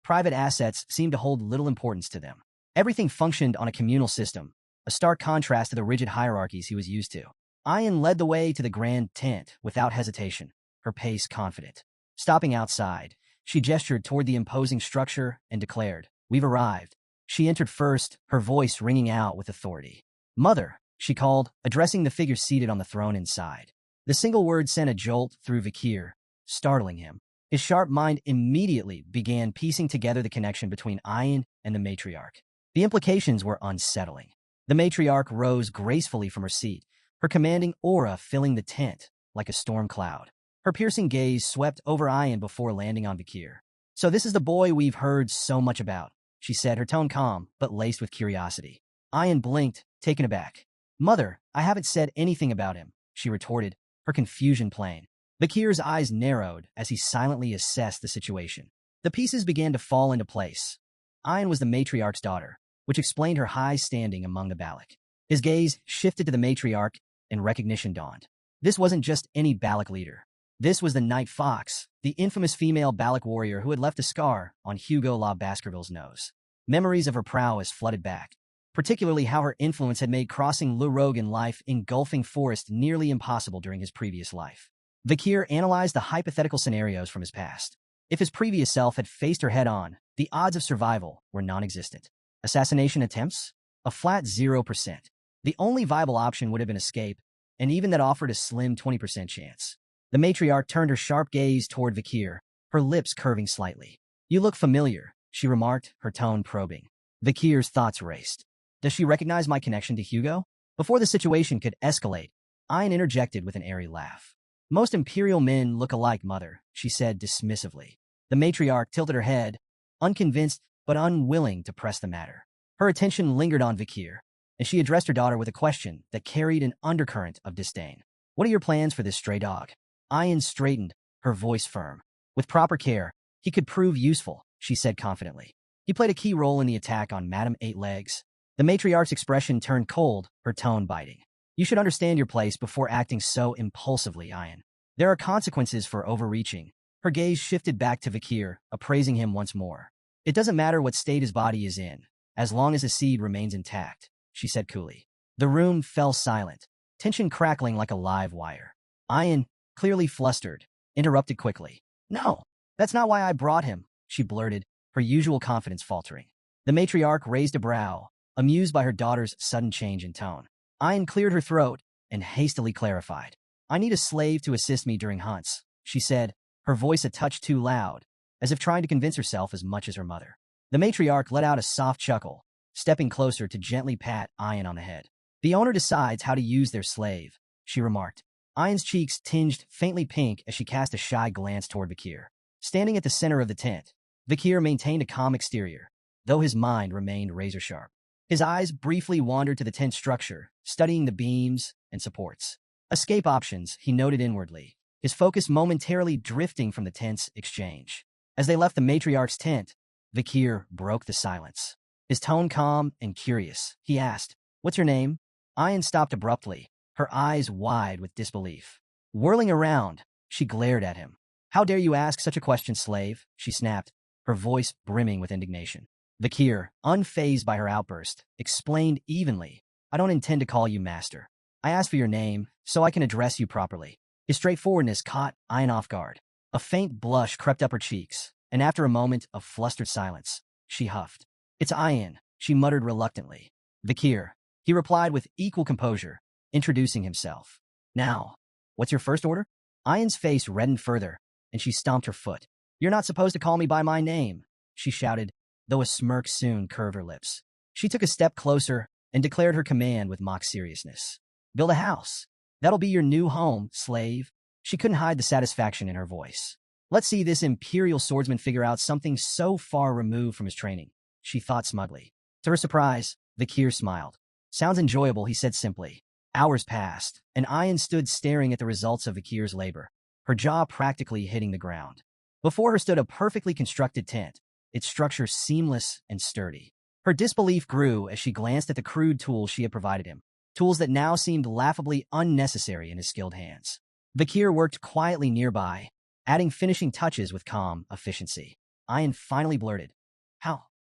Private assets seemed to hold little importance to them. Everything functioned on a communal system, a stark contrast to the rigid hierarchies he was used to. Ayan led the way to the grand tent without hesitation, her pace confident. Stopping outside, she gestured toward the imposing structure and declared, We've arrived. She entered first, her voice ringing out with authority. Mother, she called, addressing the figure seated on the throne inside. The single word sent a jolt through Vikir, startling him. His sharp mind immediately began piecing together the connection between Ayan and the matriarch. The implications were unsettling. The matriarch rose gracefully from her seat, her commanding aura filling the tent like a storm cloud. Her piercing gaze swept over Ayan before landing on Vikir. So this is the boy we've heard so much about, she said, her tone calm but laced with curiosity. Ayan blinked, taken aback. Mother, I haven't said anything about him, she retorted, her confusion plain. Vikir's eyes narrowed as he silently assessed the situation. The pieces began to fall into place. Ayan was the matriarch's daughter, which explained her high standing among the Balak. His gaze shifted to the matriarch, and recognition dawned. This wasn't just any Balak leader. This was the Night Fox, the infamous female Balak warrior who had left a scar on Hugo La Baskerville's nose. Memories of her prowess flooded back, particularly how her influence had made crossing Le Rogan life engulfing forest nearly impossible during his previous life. Vikir analyzed the hypothetical scenarios from his past. If his previous self had faced her head-on, the odds of survival were non-existent. Assassination attempts? A flat 0%. The only viable option would have been escape, and even that offered a slim 20% chance. The matriarch turned her sharp gaze toward Vikir, her lips curving slightly. You look familiar, she remarked, her tone probing. Vikir's thoughts raced. Does she recognize my connection to Hugo? Before the situation could escalate, Ayan interjected with an airy laugh. Most imperial men look alike, mother, she said dismissively. The matriarch tilted her head, unconvinced but unwilling to press the matter. Her attention lingered on Vikir, and she addressed her daughter with a question that carried an undercurrent of disdain. What are your plans for this stray dog? Ayan straightened, her voice firm. With proper care, he could prove useful, she said confidently. He played a key role in the attack on Madame Eight Legs. The matriarch's expression turned cold, her tone biting. You should understand your place before acting so impulsively, Ayan. There are consequences for overreaching. Her gaze shifted back to Vakir, appraising him once more. It doesn't matter what state his body is in, as long as his seed remains intact, she said coolly. The room fell silent, tension crackling like a live wire. Ayan, clearly flustered, interrupted quickly. No, that's not why I brought him, she blurted, her usual confidence faltering. The matriarch raised a brow, amused by her daughter's sudden change in tone. Ayan cleared her throat and hastily clarified. I need a slave to assist me during hunts, she said, her voice a touch too loud, as if trying to convince herself as much as her mother. The matriarch let out a soft chuckle, stepping closer to gently pat Ayan on the head. The owner decides how to use their slave, she remarked. Ayan's cheeks tinged faintly pink as she cast a shy glance toward Vakir. Standing at the center of the tent, Vakir maintained a calm exterior, though his mind remained razor-sharp. His eyes briefly wandered to the tent structure, studying the beams and supports. Escape options, he noted inwardly, his focus momentarily drifting from the tent's exchange. As they left the matriarch's tent, Vakir broke the silence. His tone calm and curious, he asked, What's your name? Ayan stopped abruptly, her eyes wide with disbelief. Whirling around, she glared at him. How dare you ask such a question, slave? She snapped, her voice brimming with indignation. Vakir, unfazed by her outburst, explained evenly, I don't intend to call you master. I asked for your name, so I can address you properly. His straightforwardness caught Ayan off guard. A faint blush crept up her cheeks, and after a moment of flustered silence, she huffed. It's Ayan, she muttered reluctantly. Vakir, he replied with equal composure, introducing himself. Now, what's your first order? Ayan's face reddened further, and she stomped her foot. You're not supposed to call me by my name, she shouted, though a smirk soon curved her lips. She took a step closer and declared her command with mock seriousness. Build a house. That'll be your new home, slave. She couldn't hide the satisfaction in her voice. Let's see this imperial swordsman figure out something so far removed from his training, she thought smugly. To her surprise, Vakir smiled. Sounds enjoyable, he said simply. Hours passed, and Ayan stood staring at the results of Vakir's labor, her jaw practically hitting the ground. Before her stood a perfectly constructed tent, its structure seamless and sturdy. Her disbelief grew as she glanced at the crude tools she had provided him, tools that now seemed laughably unnecessary in his skilled hands. Vakir worked quietly nearby, adding finishing touches with calm efficiency. Ayan finally blurted,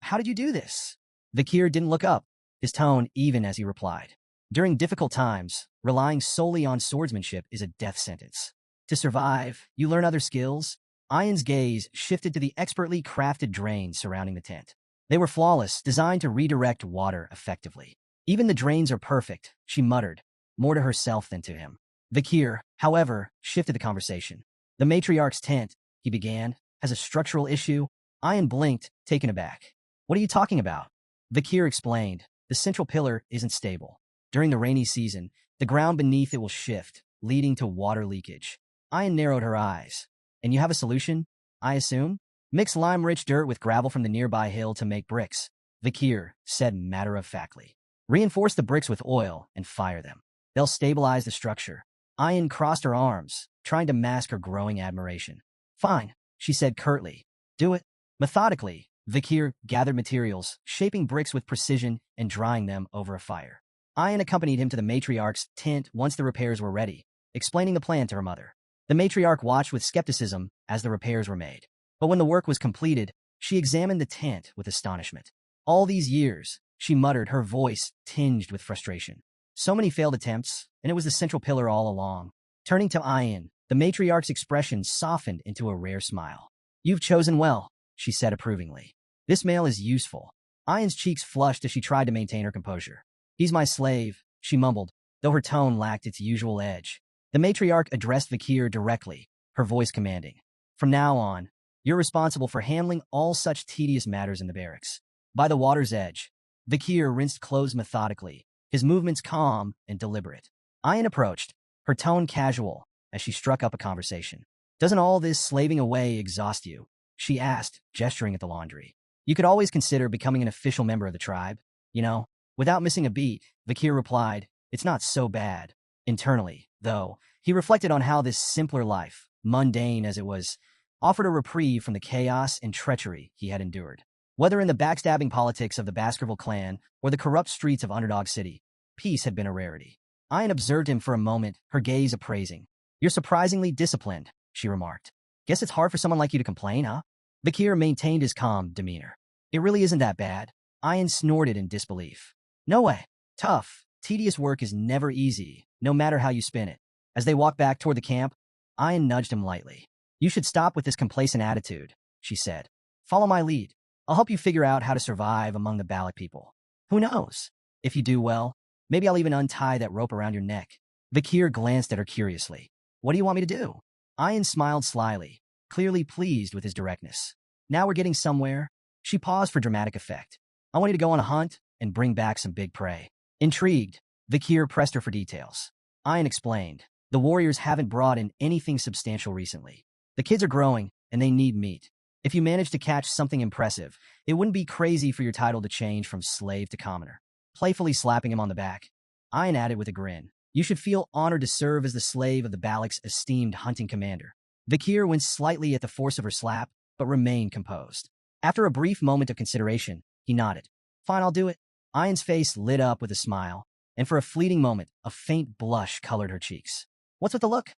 How did you do this? Vakir didn't look up, his tone even as he replied. During difficult times, relying solely on swordsmanship is a death sentence. To survive, you learn other skills. Ayan's gaze shifted to the expertly crafted drains surrounding the tent. They were flawless, designed to redirect water effectively. Even the drains are perfect, she muttered, more to herself than to him. Vakir, however, shifted the conversation. The matriarch's tent, he began, has a structural issue. Ayan blinked, taken aback. What are you talking about? Vakir explained. The central pillar isn't stable. During the rainy season, the ground beneath it will shift, leading to water leakage. Ayan narrowed her eyes. And you have a solution, I assume? Mix lime-rich dirt with gravel from the nearby hill to make bricks, Vakir said matter-of-factly. Reinforce the bricks with oil and fire them. They'll stabilize the structure. Ayan crossed her arms, trying to mask her growing admiration. Fine, she said curtly. Do it. Methodically, Vakir gathered materials, shaping bricks with precision and drying them over a fire. Ayan accompanied him to the matriarch's tent once the repairs were ready, explaining the plan to her mother. The matriarch watched with skepticism as the repairs were made. But when the work was completed, she examined the tent with astonishment. All these years, she muttered, her voice tinged with frustration. So many failed attempts, and it was the central pillar all along. Turning to Ayan, the matriarch's expression softened into a rare smile. You've chosen well, she said approvingly. This male is useful. Ayan's cheeks flushed as she tried to maintain her composure. He's my slave, she mumbled, though her tone lacked its usual edge. The matriarch addressed Vakir directly, her voice commanding. From now on, you're responsible for handling all such tedious matters in the barracks. By the water's edge, Vakir rinsed clothes methodically, his movements calm and deliberate. Ayan approached, her tone casual, as she struck up a conversation. Doesn't all this slaving away exhaust you? She asked, gesturing at the laundry. You could always consider becoming an official member of the tribe. You know, without missing a beat, Vakir replied, it's not so bad. Internally, though, he reflected on how this simpler life, mundane as it was, offered a reprieve from the chaos and treachery he had endured. Whether in the backstabbing politics of the Baskerville clan or the corrupt streets of Underdog City, peace had been a rarity. Ayan observed him for a moment, her gaze appraising. You're surprisingly disciplined, she remarked. Guess it's hard for someone like you to complain, huh? Bakir maintained his calm demeanor. It really isn't that bad. Ayan snorted in disbelief. No way. Tough, tedious work is never easy, no matter how you spin it. As they walked back toward the camp, Ayan nudged him lightly. You should stop with this complacent attitude, she said. Follow my lead. I'll help you figure out how to survive among the Balak people. Who knows? If you do well, maybe I'll even untie that rope around your neck. Bakir glanced at her curiously. What do you want me to do? Ayan smiled slyly, clearly pleased with his directness. Now we're getting somewhere. She paused for dramatic effect. I want you to go on a hunt and bring back some big prey. Intrigued, Bakir pressed her for details. Ayan explained. The warriors haven't brought in anything substantial recently. The kids are growing, and they need meat. If you manage to catch something impressive, it wouldn't be crazy for your title to change from slave to commoner. Playfully slapping him on the back, Ayan added with a grin. You should feel honored to serve as the slave of the Balak's esteemed hunting commander. Bakir winced slightly at the force of her slap, but remained composed. After a brief moment of consideration, he nodded. Fine, I'll do it. Ayan's face lit up with a smile, and for a fleeting moment, a faint blush colored her cheeks. What's with the look?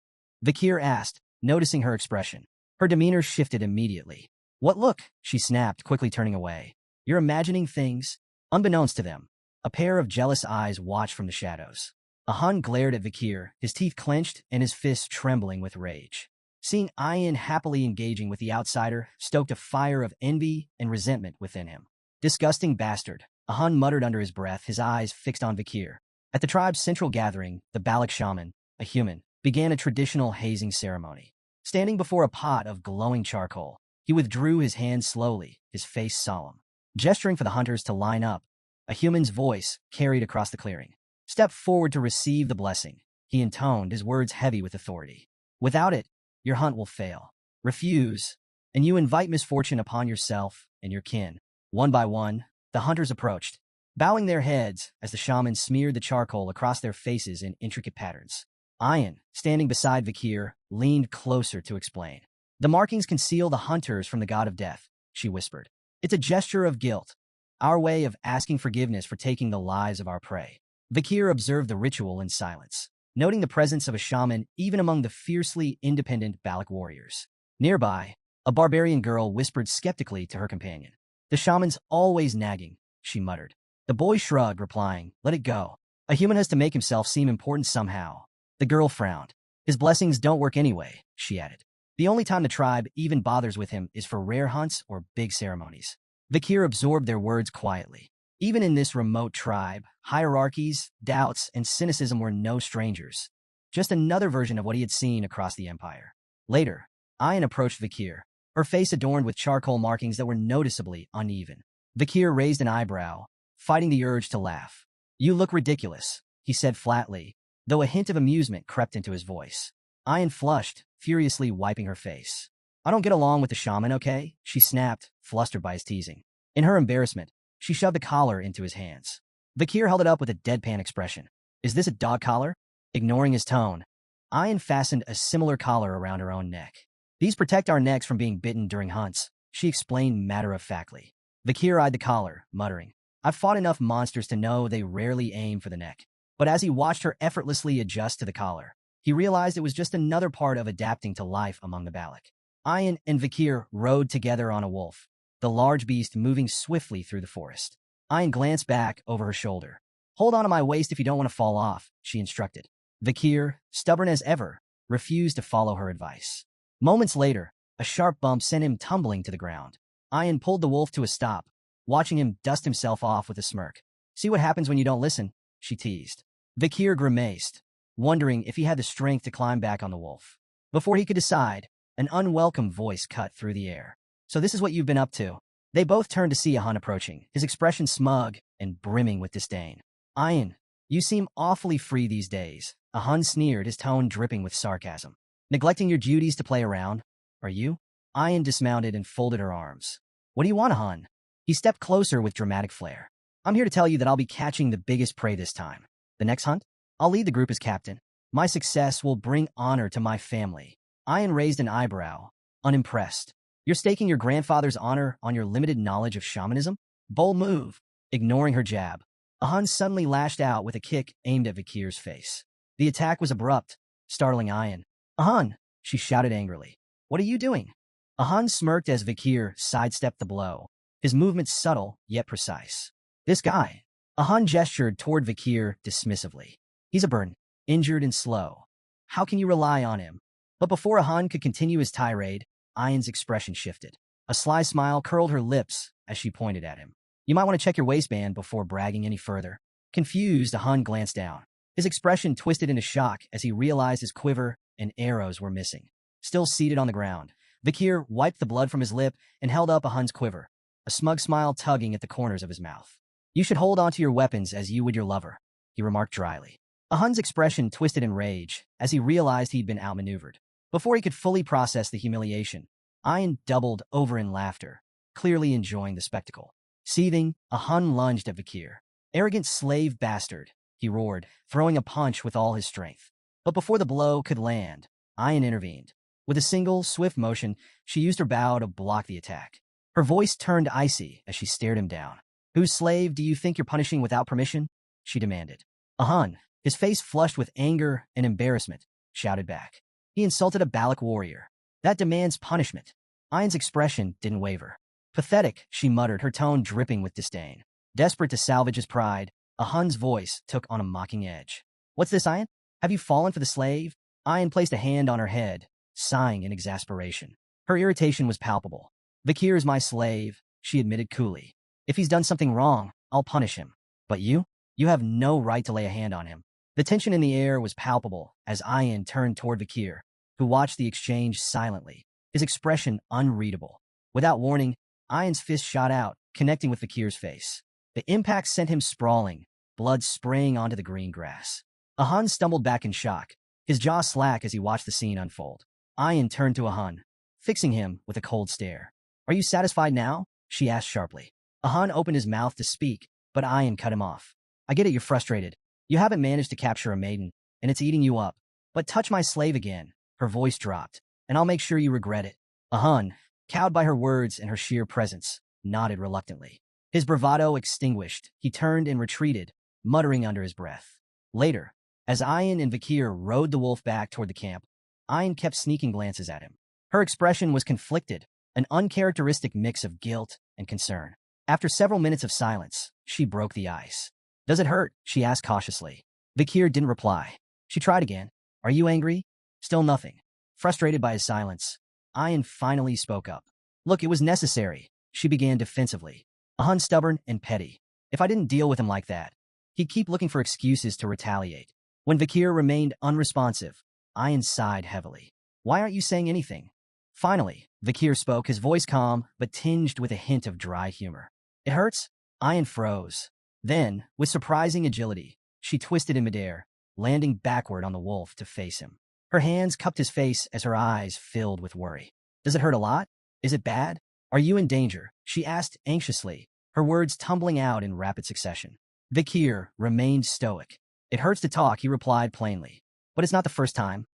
Bakir asked, noticing her expression. Her demeanor shifted immediately. What look? She snapped, quickly turning away. You're imagining things. Unbeknownst to them, a pair of jealous eyes watched from the shadows. Ahan glared at Bakir, his teeth clenched and his fists trembling with rage. Seeing Ayan happily engaging with the outsider stoked a fire of envy and resentment within him. Disgusting bastard, Ahan muttered under his breath, his eyes fixed on Bakir. At the tribe's central gathering, the Balak shaman, a human, began a traditional hazing ceremony. Standing before a pot of glowing charcoal, he withdrew his hand slowly, his face solemn. Gesturing for the hunters to line up, a human's voice carried across the clearing. Step forward to receive the blessing, he intoned, his words heavy with authority. Without it, your hunt will fail. Refuse, and you invite misfortune upon yourself and your kin. One by one, the hunters approached, bowing their heads as the shaman smeared the charcoal across their faces in intricate patterns. Ayan, standing beside Bakir, leaned closer to explain. The markings conceal the hunters from the god of death, she whispered. It's a gesture of guilt, our way of asking forgiveness for taking the lives of our prey. Bakir observed the ritual in silence, noting the presence of a shaman even among the fiercely independent Balak warriors. Nearby, a barbarian girl whispered skeptically to her companion. The shaman's always nagging, she muttered. The boy shrugged, replying, let it go. A human has to make himself seem important somehow. The girl frowned. His blessings don't work anyway, she added. The only time the tribe even bothers with him is for rare hunts or big ceremonies. Bakir absorbed their words quietly. Even in this remote tribe, hierarchies, doubts, and cynicism were no strangers. Just another version of what he had seen across the empire. Later, Ayan approached Bakir, her face adorned with charcoal markings that were noticeably uneven. Bakir raised an eyebrow, fighting the urge to laugh. You look ridiculous, he said flatly, though a hint of amusement crept into his voice. Ayan flushed, furiously wiping her face. I don't get along with the shaman, okay? She snapped, flustered by his teasing. In her embarrassment, she shoved the collar into his hands. Bakir held it up with a deadpan expression. Is this a dog collar? Ignoring his tone, Ayan fastened a similar collar around her own neck. These protect our necks from being bitten during hunts, she explained matter-of-factly. Bakir eyed the collar, muttering, I've fought enough monsters to know they rarely aim for the neck. But as he watched her effortlessly adjust to the collar, he realized it was just another part of adapting to life among the Balak. Ayan and Bakir rode together on a wolf, the large beast moving swiftly through the forest. Ayan glanced back over her shoulder. Hold on to my waist if you don't want to fall off, she instructed. Bakir, stubborn as ever, refused to follow her advice. Moments later, a sharp bump sent him tumbling to the ground. Ayan pulled the wolf to a stop, watching him dust himself off with a smirk. See what happens when you don't listen, she teased. Bakir grimaced, wondering if he had the strength to climb back on the wolf. Before he could decide, an unwelcome voice cut through the air. So this is what you've been up to. They both turned to see Ahan approaching, his expression smug and brimming with disdain. Ayan, you seem awfully free these days, Ahan sneered, his tone dripping with sarcasm. Neglecting your duties to play around, are you? Ayan dismounted and folded her arms. What do you want, Ahan? He stepped closer with dramatic flair. I'm here to tell you that I'll be catching the biggest prey this time. The next hunt? I'll lead the group as captain. My success will bring honor to my family. Ayan raised an eyebrow, unimpressed. You're staking your grandfather's honor on your limited knowledge of shamanism? Bold move. Ignoring her jab, Ahan suddenly lashed out with a kick aimed at Bakir's face. The attack was abrupt, startling Ayan. Ahan, she shouted angrily. What are you doing? Ahan smirked as Vikir sidestepped the blow, his movements subtle yet precise. This guy. Ahan gestured toward Vikir dismissively. He's a burn, injured and slow. How can you rely on him? But before Ahan could continue his tirade, Ayan's expression shifted. A sly smile curled her lips as she pointed at him. You might want to check your waistband before bragging any further. Confused, Ahan glanced down. His expression twisted into shock as he realized his quiver and arrows were missing. Still seated on the ground, Vikir wiped the blood from his lip and held up Ahan's quiver, a smug smile tugging at the corners of his mouth. You should hold onto your weapons as you would your lover, he remarked dryly. Ahan's expression twisted in rage as he realized he'd been outmaneuvered. Before he could fully process the humiliation, Ayan doubled over in laughter, clearly enjoying the spectacle. Seething, Ahan lunged at Vikir. Arrogant slave bastard, he roared, throwing a punch with all his strength. But before the blow could land, Ayan intervened. With a single, swift motion, she used her bow to block the attack. Her voice turned icy as she stared him down. Whose slave do you think you're punishing without permission? She demanded. Ahan, his face flushed with anger and embarrassment, shouted back. He insulted a Balak warrior. That demands punishment. Ayan's expression didn't waver. Pathetic, she muttered, her tone dripping with disdain. Desperate to salvage his pride, Ahan's voice took on a mocking edge. What's this, Ayan? Have you fallen for the slave? Ayan placed a hand on her head, sighing in exasperation. Her irritation was palpable. Vikir is my slave, she admitted coolly. If he's done something wrong, I'll punish him. But you? You have no right to lay a hand on him. The tension in the air was palpable as Ayan turned toward Vikir, who watched the exchange silently, his expression unreadable. Without warning, Ayan's fist shot out, connecting with Vikir's face. The impact sent him sprawling, blood spraying onto the green grass. Ahan stumbled back in shock, his jaw slack as he watched the scene unfold. Ayan turned to Ahan, fixing him with a cold stare. Are you satisfied now? She asked sharply. Ahan opened his mouth to speak, but Ayan cut him off. I get it, you're frustrated. You haven't managed to capture a maiden, and it's eating you up. But touch my slave again, her voice dropped, and I'll make sure you regret it. Ahan, cowed by her words and her sheer presence, nodded reluctantly. His bravado extinguished, he turned and retreated, muttering under his breath. Later, as Ayan and Vikir rode the wolf back toward the camp, Ayan kept sneaking glances at him. Her expression was conflicted, an uncharacteristic mix of guilt and concern. After several minutes of silence, she broke the ice. Does it hurt? She asked cautiously. Vikir didn't reply. She tried again. Are you angry? Still nothing. Frustrated by his silence, Ayan finally spoke up. Look, it was necessary, she began defensively. Ahan stubborn and petty. If I didn't deal with him like that, he'd keep looking for excuses to retaliate. When Vikir remained unresponsive, Ayan sighed heavily. Why aren't you saying anything? Finally, Vikir spoke, his voice calm, but tinged with a hint of dry humor. It hurts? Ayan froze. Then, with surprising agility, she twisted in midair, landing backward on the wolf to face him. Her hands cupped his face as her eyes filled with worry. Does it hurt a lot? Is it bad? Are you in danger? She asked anxiously, her words tumbling out in rapid succession. Vikir remained stoic. It hurts to talk, he replied plainly. But it's not the first time.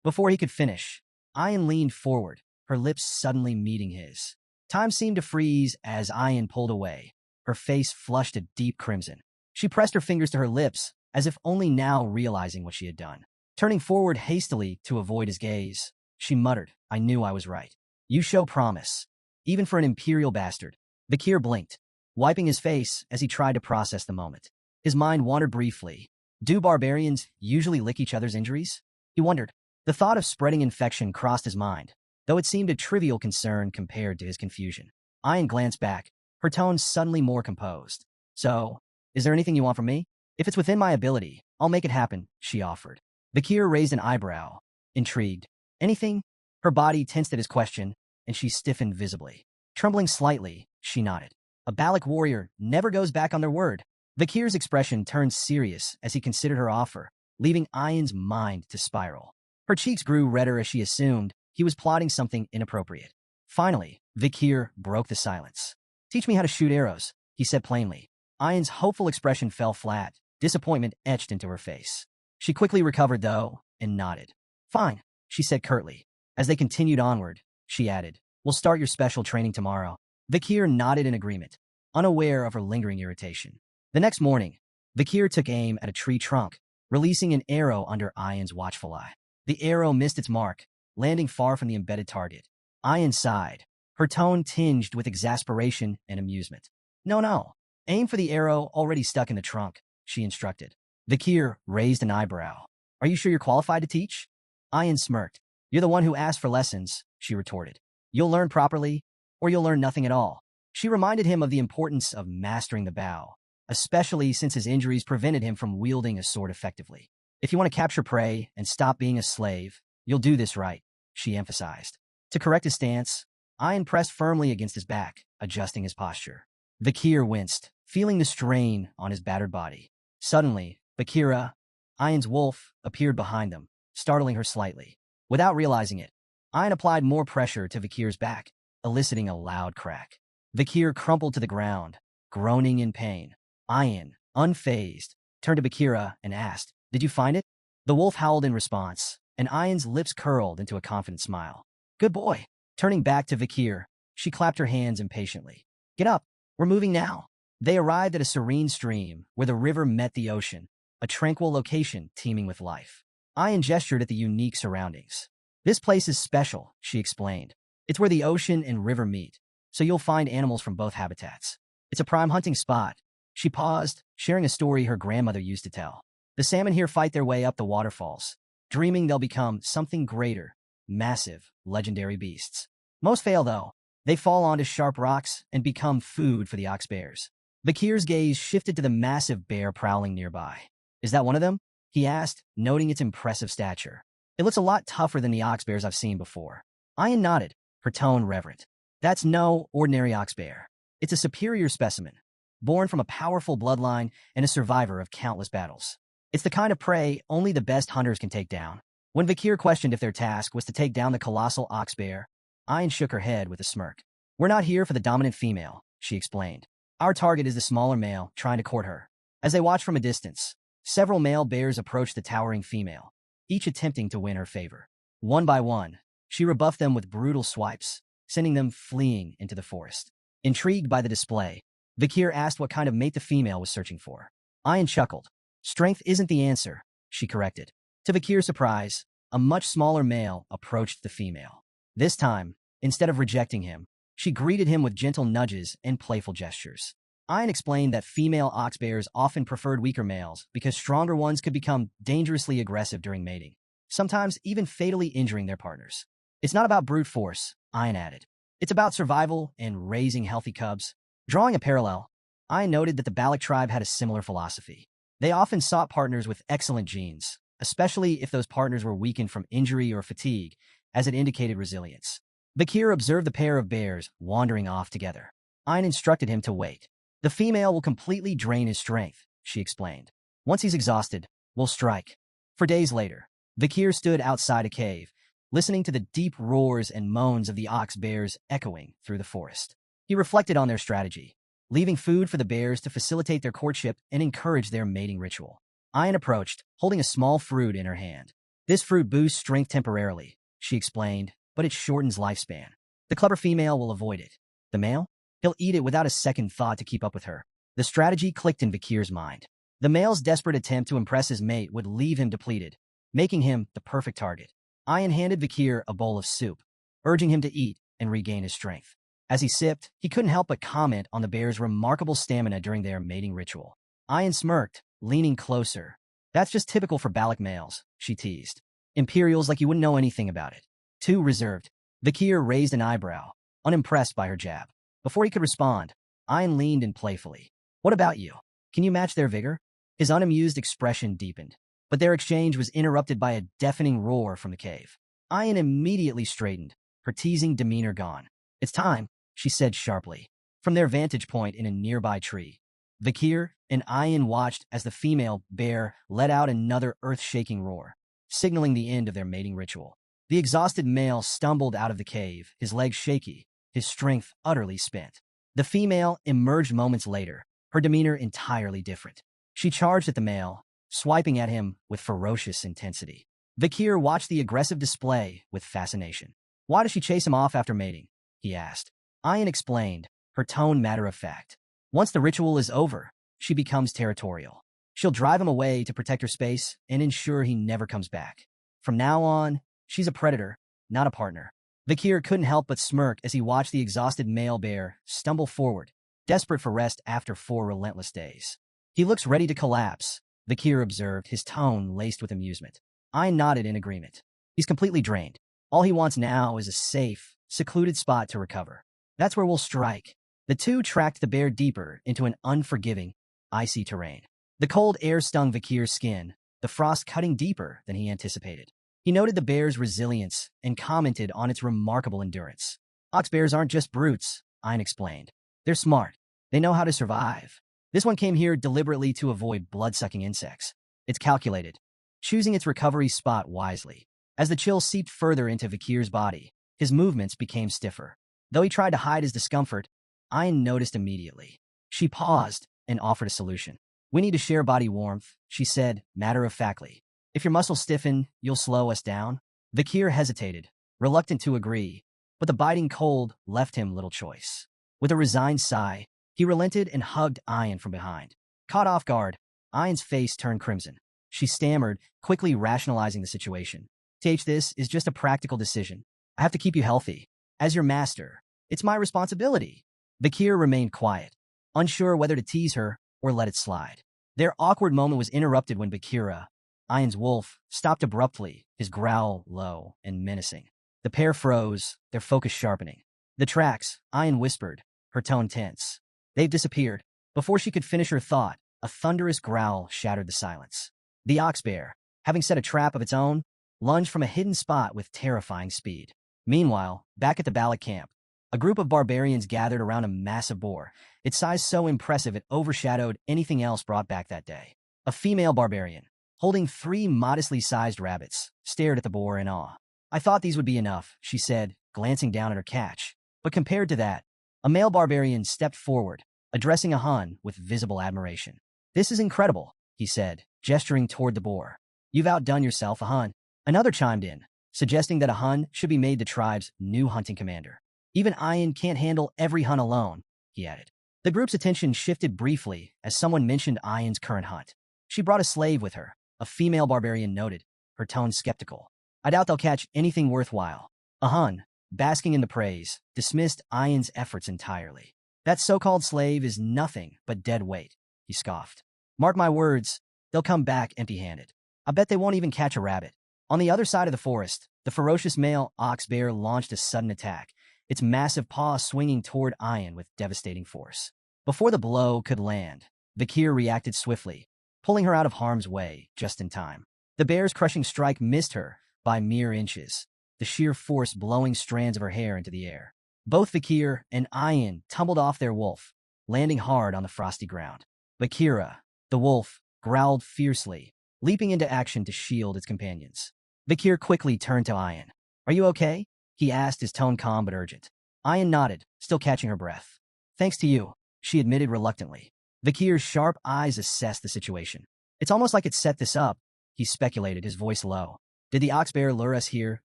Before he could finish, Ayan leaned forward, her lips suddenly meeting his. Time seemed to freeze as Ayan pulled away, her face flushed a deep crimson. She pressed her fingers to her lips, as if only now realizing what she had done. Turning forward hastily to avoid his gaze, she muttered, I knew I was right. You show promise. Even for an imperial bastard. Vikir blinked, wiping his face as he tried to process the moment. His mind wandered briefly. Do barbarians usually lick each other's injuries? He wondered. The thought of spreading infection crossed his mind, though it seemed a trivial concern compared to his confusion. Ayan glanced back, her tone suddenly more composed. So, is there anything you want from me? If it's within my ability, I'll make it happen, she offered. Vikir raised an eyebrow, intrigued. Anything? Her body tensed at his question, and she stiffened visibly. Trembling slightly, she nodded. A Balak warrior never goes back on their word. Vikir's expression turned serious as he considered her offer, leaving Ayan's mind to spiral. Her cheeks grew redder as she assumed he was plotting something inappropriate. Finally, Vikir broke the silence. Teach me how to shoot arrows, he said plainly. Ayan's hopeful expression fell flat, disappointment etched into her face. She quickly recovered, though, and nodded. Fine, she said curtly. As they continued onward, she added, we'll start your special training tomorrow. Vikir nodded in agreement, unaware of her lingering irritation. The next morning, Vikir took aim at a tree trunk, releasing an arrow under Ayan's watchful eye. The arrow missed its mark, landing far from the embedded target. Ayan sighed, her tone tinged with exasperation and amusement. No, no. Aim for the arrow already stuck in the trunk, she instructed. Vakir raised an eyebrow. Are you sure you're qualified to teach? Ayan smirked. You're the one who asked for lessons, she retorted. You'll learn properly, or you'll learn nothing at all. She reminded him of the importance of mastering the bow, especially since his injuries prevented him from wielding a sword effectively. If you want to capture prey and stop being a slave, you'll do this right, she emphasized. To correct his stance, Ayan pressed firmly against his back, adjusting his posture. Vakir winced, feeling the strain on his battered body. Suddenly, Vakira, Ayan's wolf, appeared behind them, startling her slightly. Without realizing it, Ayan applied more pressure to Vakir's back, eliciting a loud crack. Vakir crumpled to the ground, groaning in pain. Ayan, unfazed, turned to Vakira and asked, Did you find it? The wolf howled in response, and Ayan's lips curled into a confident smile. Good boy. Turning back to Vakir, she clapped her hands impatiently. Get up. We're moving now. They arrived at a serene stream where the river met the ocean, a tranquil location teeming with life. Ayan gestured at the unique surroundings. This place is special, she explained. It's where the ocean and river meet, so you'll find animals from both habitats. It's a prime hunting spot. She paused, sharing a story her grandmother used to tell. The salmon here fight their way up the waterfalls, dreaming they'll become something greater, massive, legendary beasts. Most fail, though. They fall onto sharp rocks and become food for the ox bears. Vakir's gaze shifted to the massive bear prowling nearby. Is that one of them? He asked, noting its impressive stature. It looks a lot tougher than the ox bears I've seen before. Ayan nodded, her tone reverent. That's no ordinary ox bear. It's a superior specimen, born from a powerful bloodline and a survivor of countless battles. It's the kind of prey only the best hunters can take down. When Vakir questioned if their task was to take down the colossal ox bear, Ayan shook her head with a smirk. We're not here for the dominant female, she explained. Our target is the smaller male trying to court her. As they watched from a distance, several male bears approached the towering female, each attempting to win her favor. One by one, she rebuffed them with brutal swipes, sending them fleeing into the forest. Intrigued by the display, Vakir asked what kind of mate the female was searching for. Ayan chuckled. Strength isn't the answer, she corrected. To Vakir's surprise, a much smaller male approached the female. This time, instead of rejecting him, she greeted him with gentle nudges and playful gestures. Ayan explained that female ox bears often preferred weaker males because stronger ones could become dangerously aggressive during mating, sometimes even fatally injuring their partners. It's not about brute force, Ayan added. It's about survival and raising healthy cubs. Drawing a parallel, Ayan noted that the Balak tribe had a similar philosophy. They often sought partners with excellent genes, especially if those partners were weakened from injury or fatigue, as it indicated resilience. Vakir observed the pair of bears wandering off together. Ayan instructed him to wait. The female will completely drain his strength, she explained. Once he's exhausted, we'll strike. For days later, Vakir stood outside a cave, listening to the deep roars and moans of the ox bears echoing through the forest. He reflected on their strategy, leaving food for the bears to facilitate their courtship and encourage their mating ritual. Ayan approached, holding a small fruit in her hand. This fruit boosts strength temporarily, she explained, but it shortens lifespan. The clever female will avoid it. The male? He'll eat it without a second thought to keep up with her. The strategy clicked in Vakir's mind. The male's desperate attempt to impress his mate would leave him depleted, making him the perfect target. Ayan handed Vakir a bowl of soup, urging him to eat and regain his strength. As he sipped, he couldn't help but comment on the bear's remarkable stamina during their mating ritual. Ayan smirked, leaning closer. That's just typical for Balak males, she teased. Imperials like you wouldn't know anything about it. Too reserved. Vakir raised an eyebrow, unimpressed by her jab. Before he could respond, Ayan leaned in playfully. What about you? Can you match their vigor? His unamused expression deepened, but their exchange was interrupted by a deafening roar from the cave. Ayan immediately straightened, her teasing demeanor gone. It's time, she said sharply. From their vantage point in a nearby tree, Vakir and Ayan watched as the female bear let out another earth-shaking roar, signaling the end of their mating ritual. The exhausted male stumbled out of the cave, his legs shaky, his strength utterly spent. The female emerged moments later, her demeanor entirely different. She charged at the male, swiping at him with ferocious intensity. Vakir watched the aggressive display with fascination. Why does she chase him off after mating? He asked. Ayan explained, her tone matter-of-fact. Once the ritual is over, she becomes territorial. She'll drive him away to protect her space and ensure he never comes back. From now on, she's a predator, not a partner. Vakir couldn't help but smirk as he watched the exhausted male bear stumble forward, desperate for rest after 4 relentless days. He looks ready to collapse, Vakir observed, his tone laced with amusement. I nodded in agreement. He's completely drained. All he wants now is a safe, secluded spot to recover. That's where we'll strike. The two tracked the bear deeper into an unforgiving, icy terrain. The cold air stung Vakir's skin, the frost cutting deeper than he anticipated. He noted the bear's resilience and commented on its remarkable endurance. Ox bears aren't just brutes, Ein explained. They're smart. They know how to survive. This one came here deliberately to avoid blood-sucking insects. It's calculated, choosing its recovery spot wisely. As the chill seeped further into Vakir's body, his movements became stiffer. Though he tried to hide his discomfort, Ein noticed immediately. She paused and offered a solution. We need to share body warmth, she said, matter-of-factly. If your muscles stiffen, you'll slow us down. Vakir hesitated, reluctant to agree, but the biting cold left him little choice. With a resigned sigh, he relented and hugged Ein from behind. Caught off guard, Ein's face turned crimson. She stammered, quickly rationalizing the situation. This is just a practical decision. I have to keep you healthy. As your master, it's my responsibility. Vakir remained quiet, unsure whether to tease her or let it slide. Their awkward moment was interrupted when Bakira, Ein's wolf, stopped abruptly, his growl low and menacing. The pair froze, their focus sharpening. The tracks, Ein whispered, her tone tense. They've disappeared. Before she could finish her thought, a thunderous growl shattered the silence. The ox bear, having set a trap of its own, lunged from a hidden spot with terrifying speed. Meanwhile, back at the Balak camp, a group of barbarians gathered around a massive boar, its size so impressive it overshadowed anything else brought back that day. A female barbarian, holding 3 modestly sized rabbits, stared at the boar in awe. I thought these would be enough, she said, glancing down at her catch. But compared to that, a male barbarian stepped forward, addressing a Hun with visible admiration. This is incredible, he said, gesturing toward the boar. You've outdone yourself, a Hun. Another chimed in, suggesting that a Hun should be made the tribe's new hunting commander. Even Ein can't handle every Hun alone, he added. The group's attention shifted briefly as someone mentioned Ein's current hunt. She brought a slave with her, a female barbarian noted, her tone skeptical. I doubt they'll catch anything worthwhile. A Hun, basking in the praise, dismissed Ein's efforts entirely. That so-called slave is nothing but dead weight, he scoffed. Mark my words, they'll come back empty-handed. I bet they won't even catch a rabbit. On the other side of the forest, the ferocious male ox bear launched a sudden attack, its massive paw swinging toward Ein with devastating force. Before the blow could land, Vakir reacted swiftly, pulling her out of harm's way just in time. The bear's crushing strike missed her by mere inches, the sheer force blowing strands of her hair into the air. Both Vakir and Ein tumbled off their wolf, landing hard on the frosty ground. Vakira, the wolf, growled fiercely, leaping into action to shield its companions. Vakir quickly turned to Ein. Are you okay? He asked, his tone calm but urgent. Ein nodded, still catching her breath. Thanks to you, she admitted reluctantly. Vakir's sharp eyes assessed the situation. It's almost like it set this up, he speculated, his voice low. Did the ox bear lure us here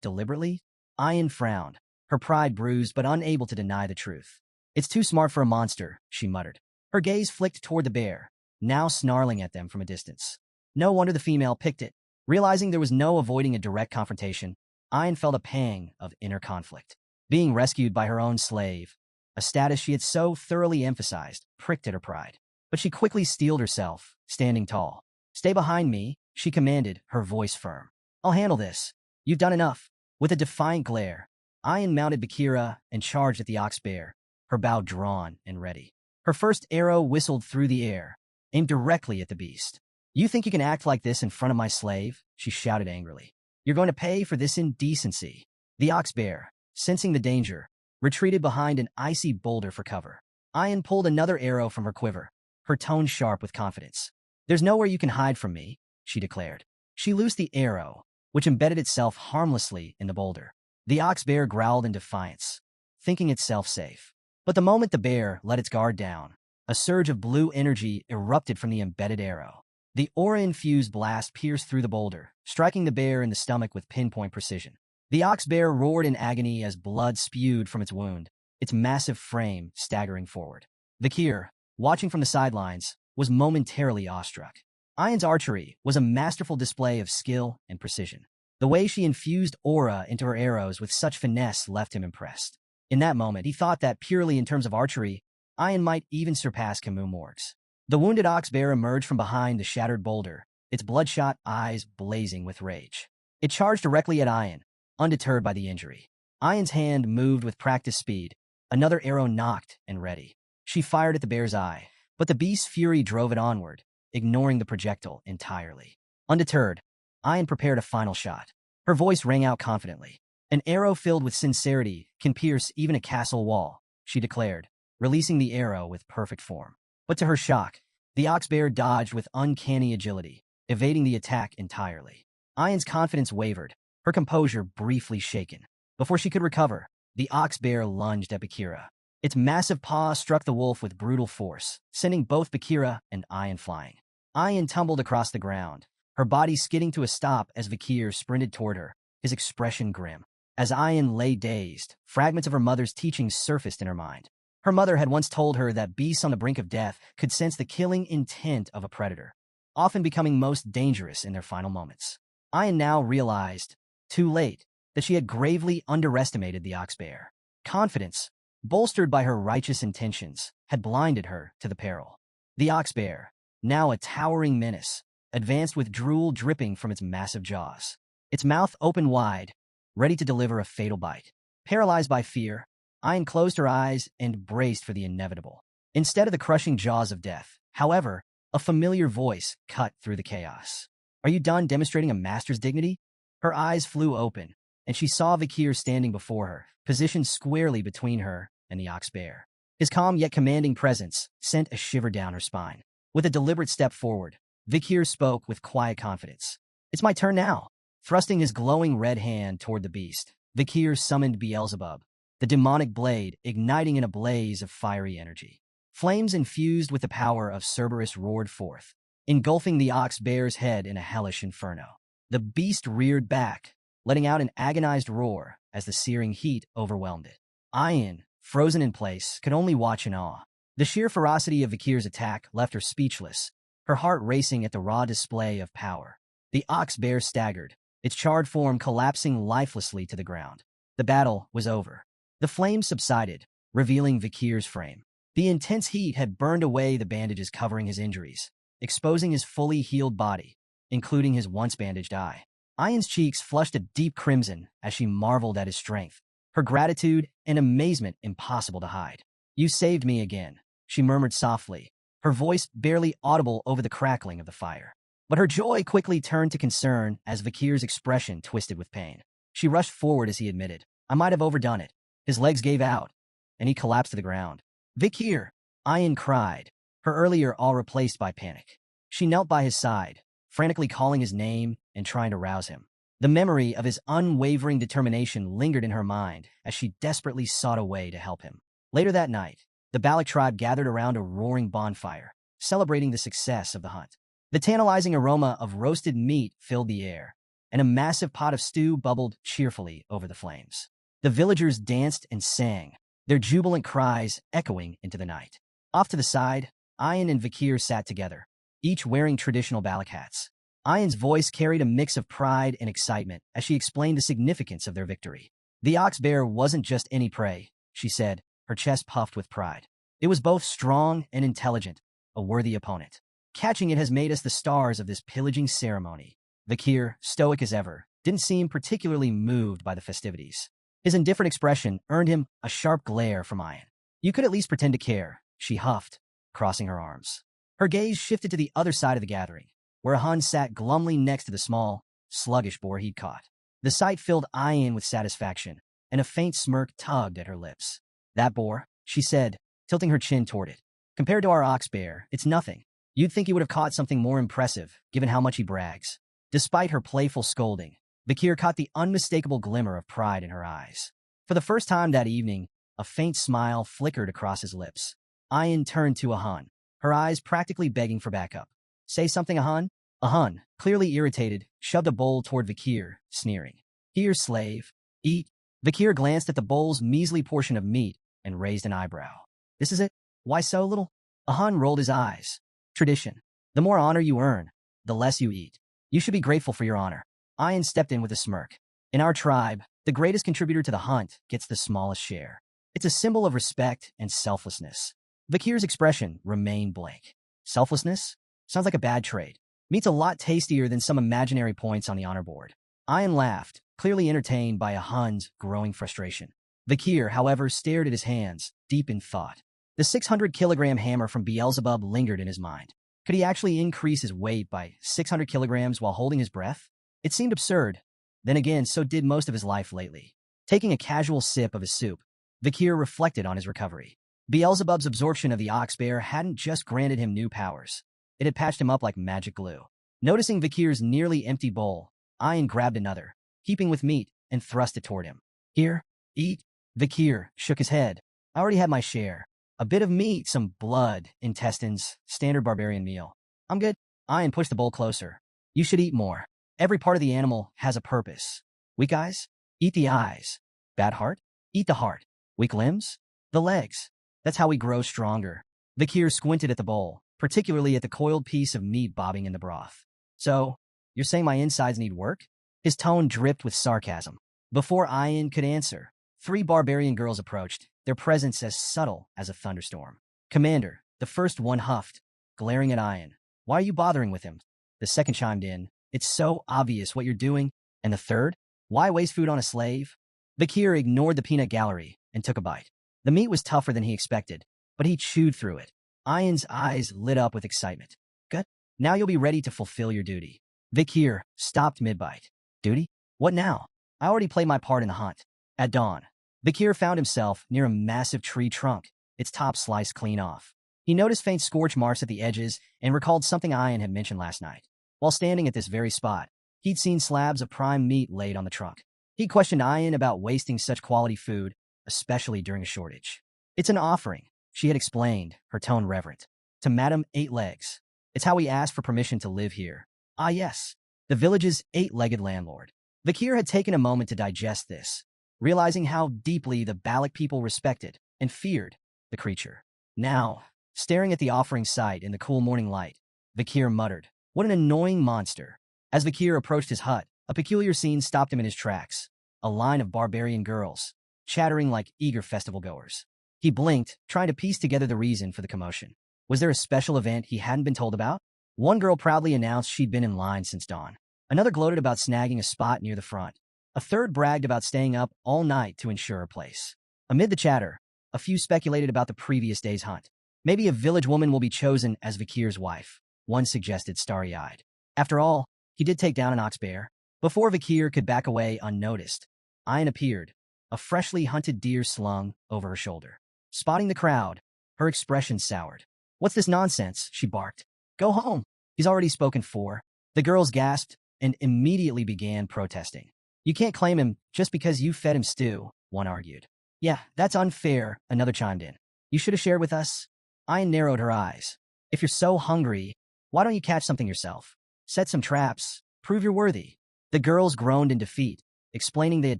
deliberately? Ein frowned, her pride bruised but unable to deny the truth. It's too smart for a monster, she muttered. Her gaze flicked toward the bear, now snarling at them from a distance. No wonder the female picked it. Realizing there was no avoiding a direct confrontation, Ein felt a pang of inner conflict. Being rescued by her own slave, a status she had so thoroughly emphasized, pricked at her pride. But she quickly steeled herself, standing tall. Stay behind me, she commanded, her voice firm. I'll handle this. You've done enough. With a defiant glare, Ein mounted Bakira and charged at the ox bear, her bow drawn and ready. Her first arrow whistled through the air, aimed directly at the beast. You think you can act like this in front of my slave? She shouted angrily. You're going to pay for this indecency. The ox bear, sensing the danger, retreated behind an icy boulder for cover. Ein pulled another arrow from her quiver, her tone sharp with confidence. There's nowhere you can hide from me, she declared. She loosed the arrow, which embedded itself harmlessly in the boulder. The ox bear growled in defiance, thinking itself safe. But the moment the bear let its guard down, a surge of blue energy erupted from the embedded arrow. The aura-infused blast pierced through the boulder, striking the bear in the stomach with pinpoint precision. The ox bear roared in agony as blood spewed from its wound, its massive frame staggering forward. Vakir, watching from the sidelines, was momentarily awestruck. Ein's archery was a masterful display of skill and precision. The way she infused aura into her arrows with such finesse left him impressed. In that moment, he thought that purely in terms of archery, Ian might even surpass Camus Morg's. The wounded ox bear emerged from behind the shattered boulder, its bloodshot eyes blazing with rage. It charged directly at Ian, undeterred by the injury. Ian's hand moved with practiced speed, another arrow nocked and ready. She fired at the bear's eye, but the beast's fury drove it onward, ignoring the projectile entirely. Undeterred, Ian prepared a final shot. Her voice rang out confidently. An arrow filled with sincerity can pierce even a castle wall, she declared, releasing the arrow with perfect form. But to her shock, the ox bear dodged with uncanny agility, evading the attack entirely. Ian's confidence wavered, her composure briefly shaken. Before she could recover, the ox bear lunged at Bakira. Its massive paw struck the wolf with brutal force, sending both Bakira and Ian flying. Ian tumbled across the ground, her body skidding to a stop as Bakir sprinted toward her, his expression grim. As Ian lay dazed, fragments of her mother's teachings surfaced in her mind. Her mother had once told her that beasts on the brink of death could sense the killing intent of a predator, often becoming most dangerous in their final moments. Ian now realized, too late, that she had gravely underestimated the ox bear. Confidence, bolstered by her righteous intentions, had blinded her to the peril. The ox bear, now a towering menace, advanced with drool dripping from its massive jaws. Its mouth open wide, ready to deliver a fatal bite. Paralyzed by fear, Ian closed her eyes and braced for the inevitable. Instead of the crushing jaws of death, however, a familiar voice cut through the chaos. "Are you done demonstrating a master's dignity?" Her eyes flew open, and she saw Vikir standing before her, positioned squarely between her and the ox bear. His calm yet commanding presence sent a shiver down her spine. With a deliberate step forward, Vikir spoke with quiet confidence. "It's my turn now." Thrusting his glowing red hand toward the beast, Vikir summoned Beelzebub, the demonic blade igniting in a blaze of fiery energy. Flames infused with the power of Cerberus roared forth, engulfing the ox bear's head in a hellish inferno. The beast reared back, letting out an agonized roar as the searing heat overwhelmed it. Ian, frozen in place, could only watch in awe. The sheer ferocity of Vikir's attack left her speechless, her heart racing at the raw display of power. The ox bear staggered, its charred form collapsing lifelessly to the ground. The battle was over. The flames subsided, revealing Vikir's frame. The intense heat had burned away the bandages covering his injuries, exposing his fully healed body, including his once bandaged eye. Ian's cheeks flushed a deep crimson as she marveled at his strength, her gratitude and amazement impossible to hide. "You saved me again," she murmured softly, her voice barely audible over the crackling of the fire. But her joy quickly turned to concern as Vikir's expression twisted with pain. She rushed forward as he admitted, "I might have overdone it." His legs gave out, and he collapsed to the ground. "Vikir!" Ian cried, her earlier awe replaced by panic. She knelt by his side, frantically calling his name and trying to rouse him. The memory of his unwavering determination lingered in her mind as she desperately sought a way to help him. Later that night, the Balak tribe gathered around a roaring bonfire, celebrating the success of the hunt. The tantalizing aroma of roasted meat filled the air, and a massive pot of stew bubbled cheerfully over the flames. The villagers danced and sang, their jubilant cries echoing into the night. Off to the side, Ian and Vikir sat together, each wearing traditional Balak hats. Ian's voice carried a mix of pride and excitement as she explained the significance of their victory. "The ox bear wasn't just any prey," she said, her chest puffed with pride. "It was both strong and intelligent, a worthy opponent. Catching it has made us the stars of this pillaging ceremony." Vikir, stoic as ever, didn't seem particularly moved by the festivities. His indifferent expression earned him a sharp glare from Ian. "You could at least pretend to care," she huffed, crossing her arms. Her gaze shifted to the other side of the gathering, where a Hun sat glumly next to the small, sluggish boar he'd caught. The sight filled Ian with satisfaction, and a faint smirk tugged at her lips. "That boar," she said, tilting her chin toward it. "Compared to our ox bear, it's nothing. You'd think he would have caught something more impressive, given how much he brags." Despite her playful scolding, Bakir caught the unmistakable glimmer of pride in her eyes. For the first time that evening, a faint smile flickered across his lips. Ian turned to a Hun, her eyes practically begging for backup. "Say something, a Hun?" A Hun, clearly irritated, shoved a bowl toward Vikir, sneering. "Here, slave. Eat." Vikir glanced at the bowl's measly portion of meat and raised an eyebrow. "This is it? Why so little?" A Hun rolled his eyes. "Tradition. The more honor you earn, the less you eat. You should be grateful for your honor." Ian stepped in with a smirk. In our tribe, the greatest contributor to the hunt gets the smallest share. It's a symbol of respect and selflessness. Vakir's expression remained blank. Selflessness? Sounds like a bad trait. Meat's a lot tastier than some imaginary points on the honor board. Ian laughed, clearly entertained by a Hun's growing frustration. Vakir, however, stared at his hands, deep in thought. The 600-kilogram hammer from Beelzebub lingered in his mind. Could he actually increase his weight by 600 kilograms while holding his breath? It seemed absurd. Then again, so did most of his life lately. Taking a casual sip of his soup, Vakir reflected on his recovery. Beelzebub's absorption of the ox bear hadn't just granted him new powers. It had patched him up like magic glue. Noticing Vakir's nearly empty bowl, Ian grabbed another, heaping with meat, and thrust it toward him. Here, eat. Vakir shook his head. I already had my share. A bit of meat, some blood, intestines, standard barbarian meal. I'm good. Ian pushed the bowl closer. You should eat more. Every part of the animal has a purpose. Weak eyes? Eat the eyes. Bad heart? Eat the heart. Weak limbs? The legs. That's how we grow stronger. Vakir squinted at the bowl, particularly at the coiled piece of meat bobbing in the broth. So, you're saying my insides need work? His tone dripped with sarcasm. Before Ian could answer, 3 barbarian girls approached, their presence as subtle as a thunderstorm. Commander, the first one huffed, glaring at Ian. Why are you bothering with him? The second chimed in. It's so obvious what you're doing. And the third? Why waste food on a slave? Vakir ignored the peanut gallery and took a bite. The meat was tougher than he expected, but he chewed through it. Ian's eyes lit up with excitement. Good. Now you'll be ready to fulfill your duty. Vakir stopped mid-bite. Duty? What now? I already played my part in the hunt. At dawn, Vakir found himself near a massive tree trunk, its top sliced clean off. He noticed faint scorch marks at the edges and recalled something Ian had mentioned last night. While standing at this very spot, he'd seen slabs of prime meat laid on the trunk. He questioned Ian about wasting such quality food, especially during a shortage. It's an offering, she had explained, her tone reverent. To Madame Eight Legs. It's how we asked for permission to live here. Ah yes, the village's 8-legged landlord. Vakir had taken a moment to digest this, realizing how deeply the Balak people respected and feared the creature. Now, staring at the offering site in the cool morning light, Vakir muttered, what an annoying monster. As Vakir approached his hut, a peculiar scene stopped him in his tracks. A line of barbarian girls, chattering like eager festival-goers. He blinked, trying to piece together the reason for the commotion. Was there a special event he hadn't been told about? One girl proudly announced she'd been in line since dawn. Another gloated about snagging a spot near the front. A third bragged about staying up all night to ensure a place. Amid the chatter, a few speculated about the previous day's hunt. Maybe a village woman will be chosen as Vakir's wife, one suggested starry-eyed. After all, he did take down an ox bear. Before Vakir could back away unnoticed, Ian appeared, a freshly hunted deer slung over her shoulder. Spotting the crowd, her expression soured. What's this nonsense? She barked. Go home. He's already spoken for. The girls gasped and immediately began protesting. You can't claim him just because you fed him stew, one argued. Yeah, that's unfair, another chimed in. You should have shared with us. Ian narrowed her eyes. If you're so hungry, why don't you catch something yourself? Set some traps. Prove you're worthy. The girls groaned in defeat, explaining they had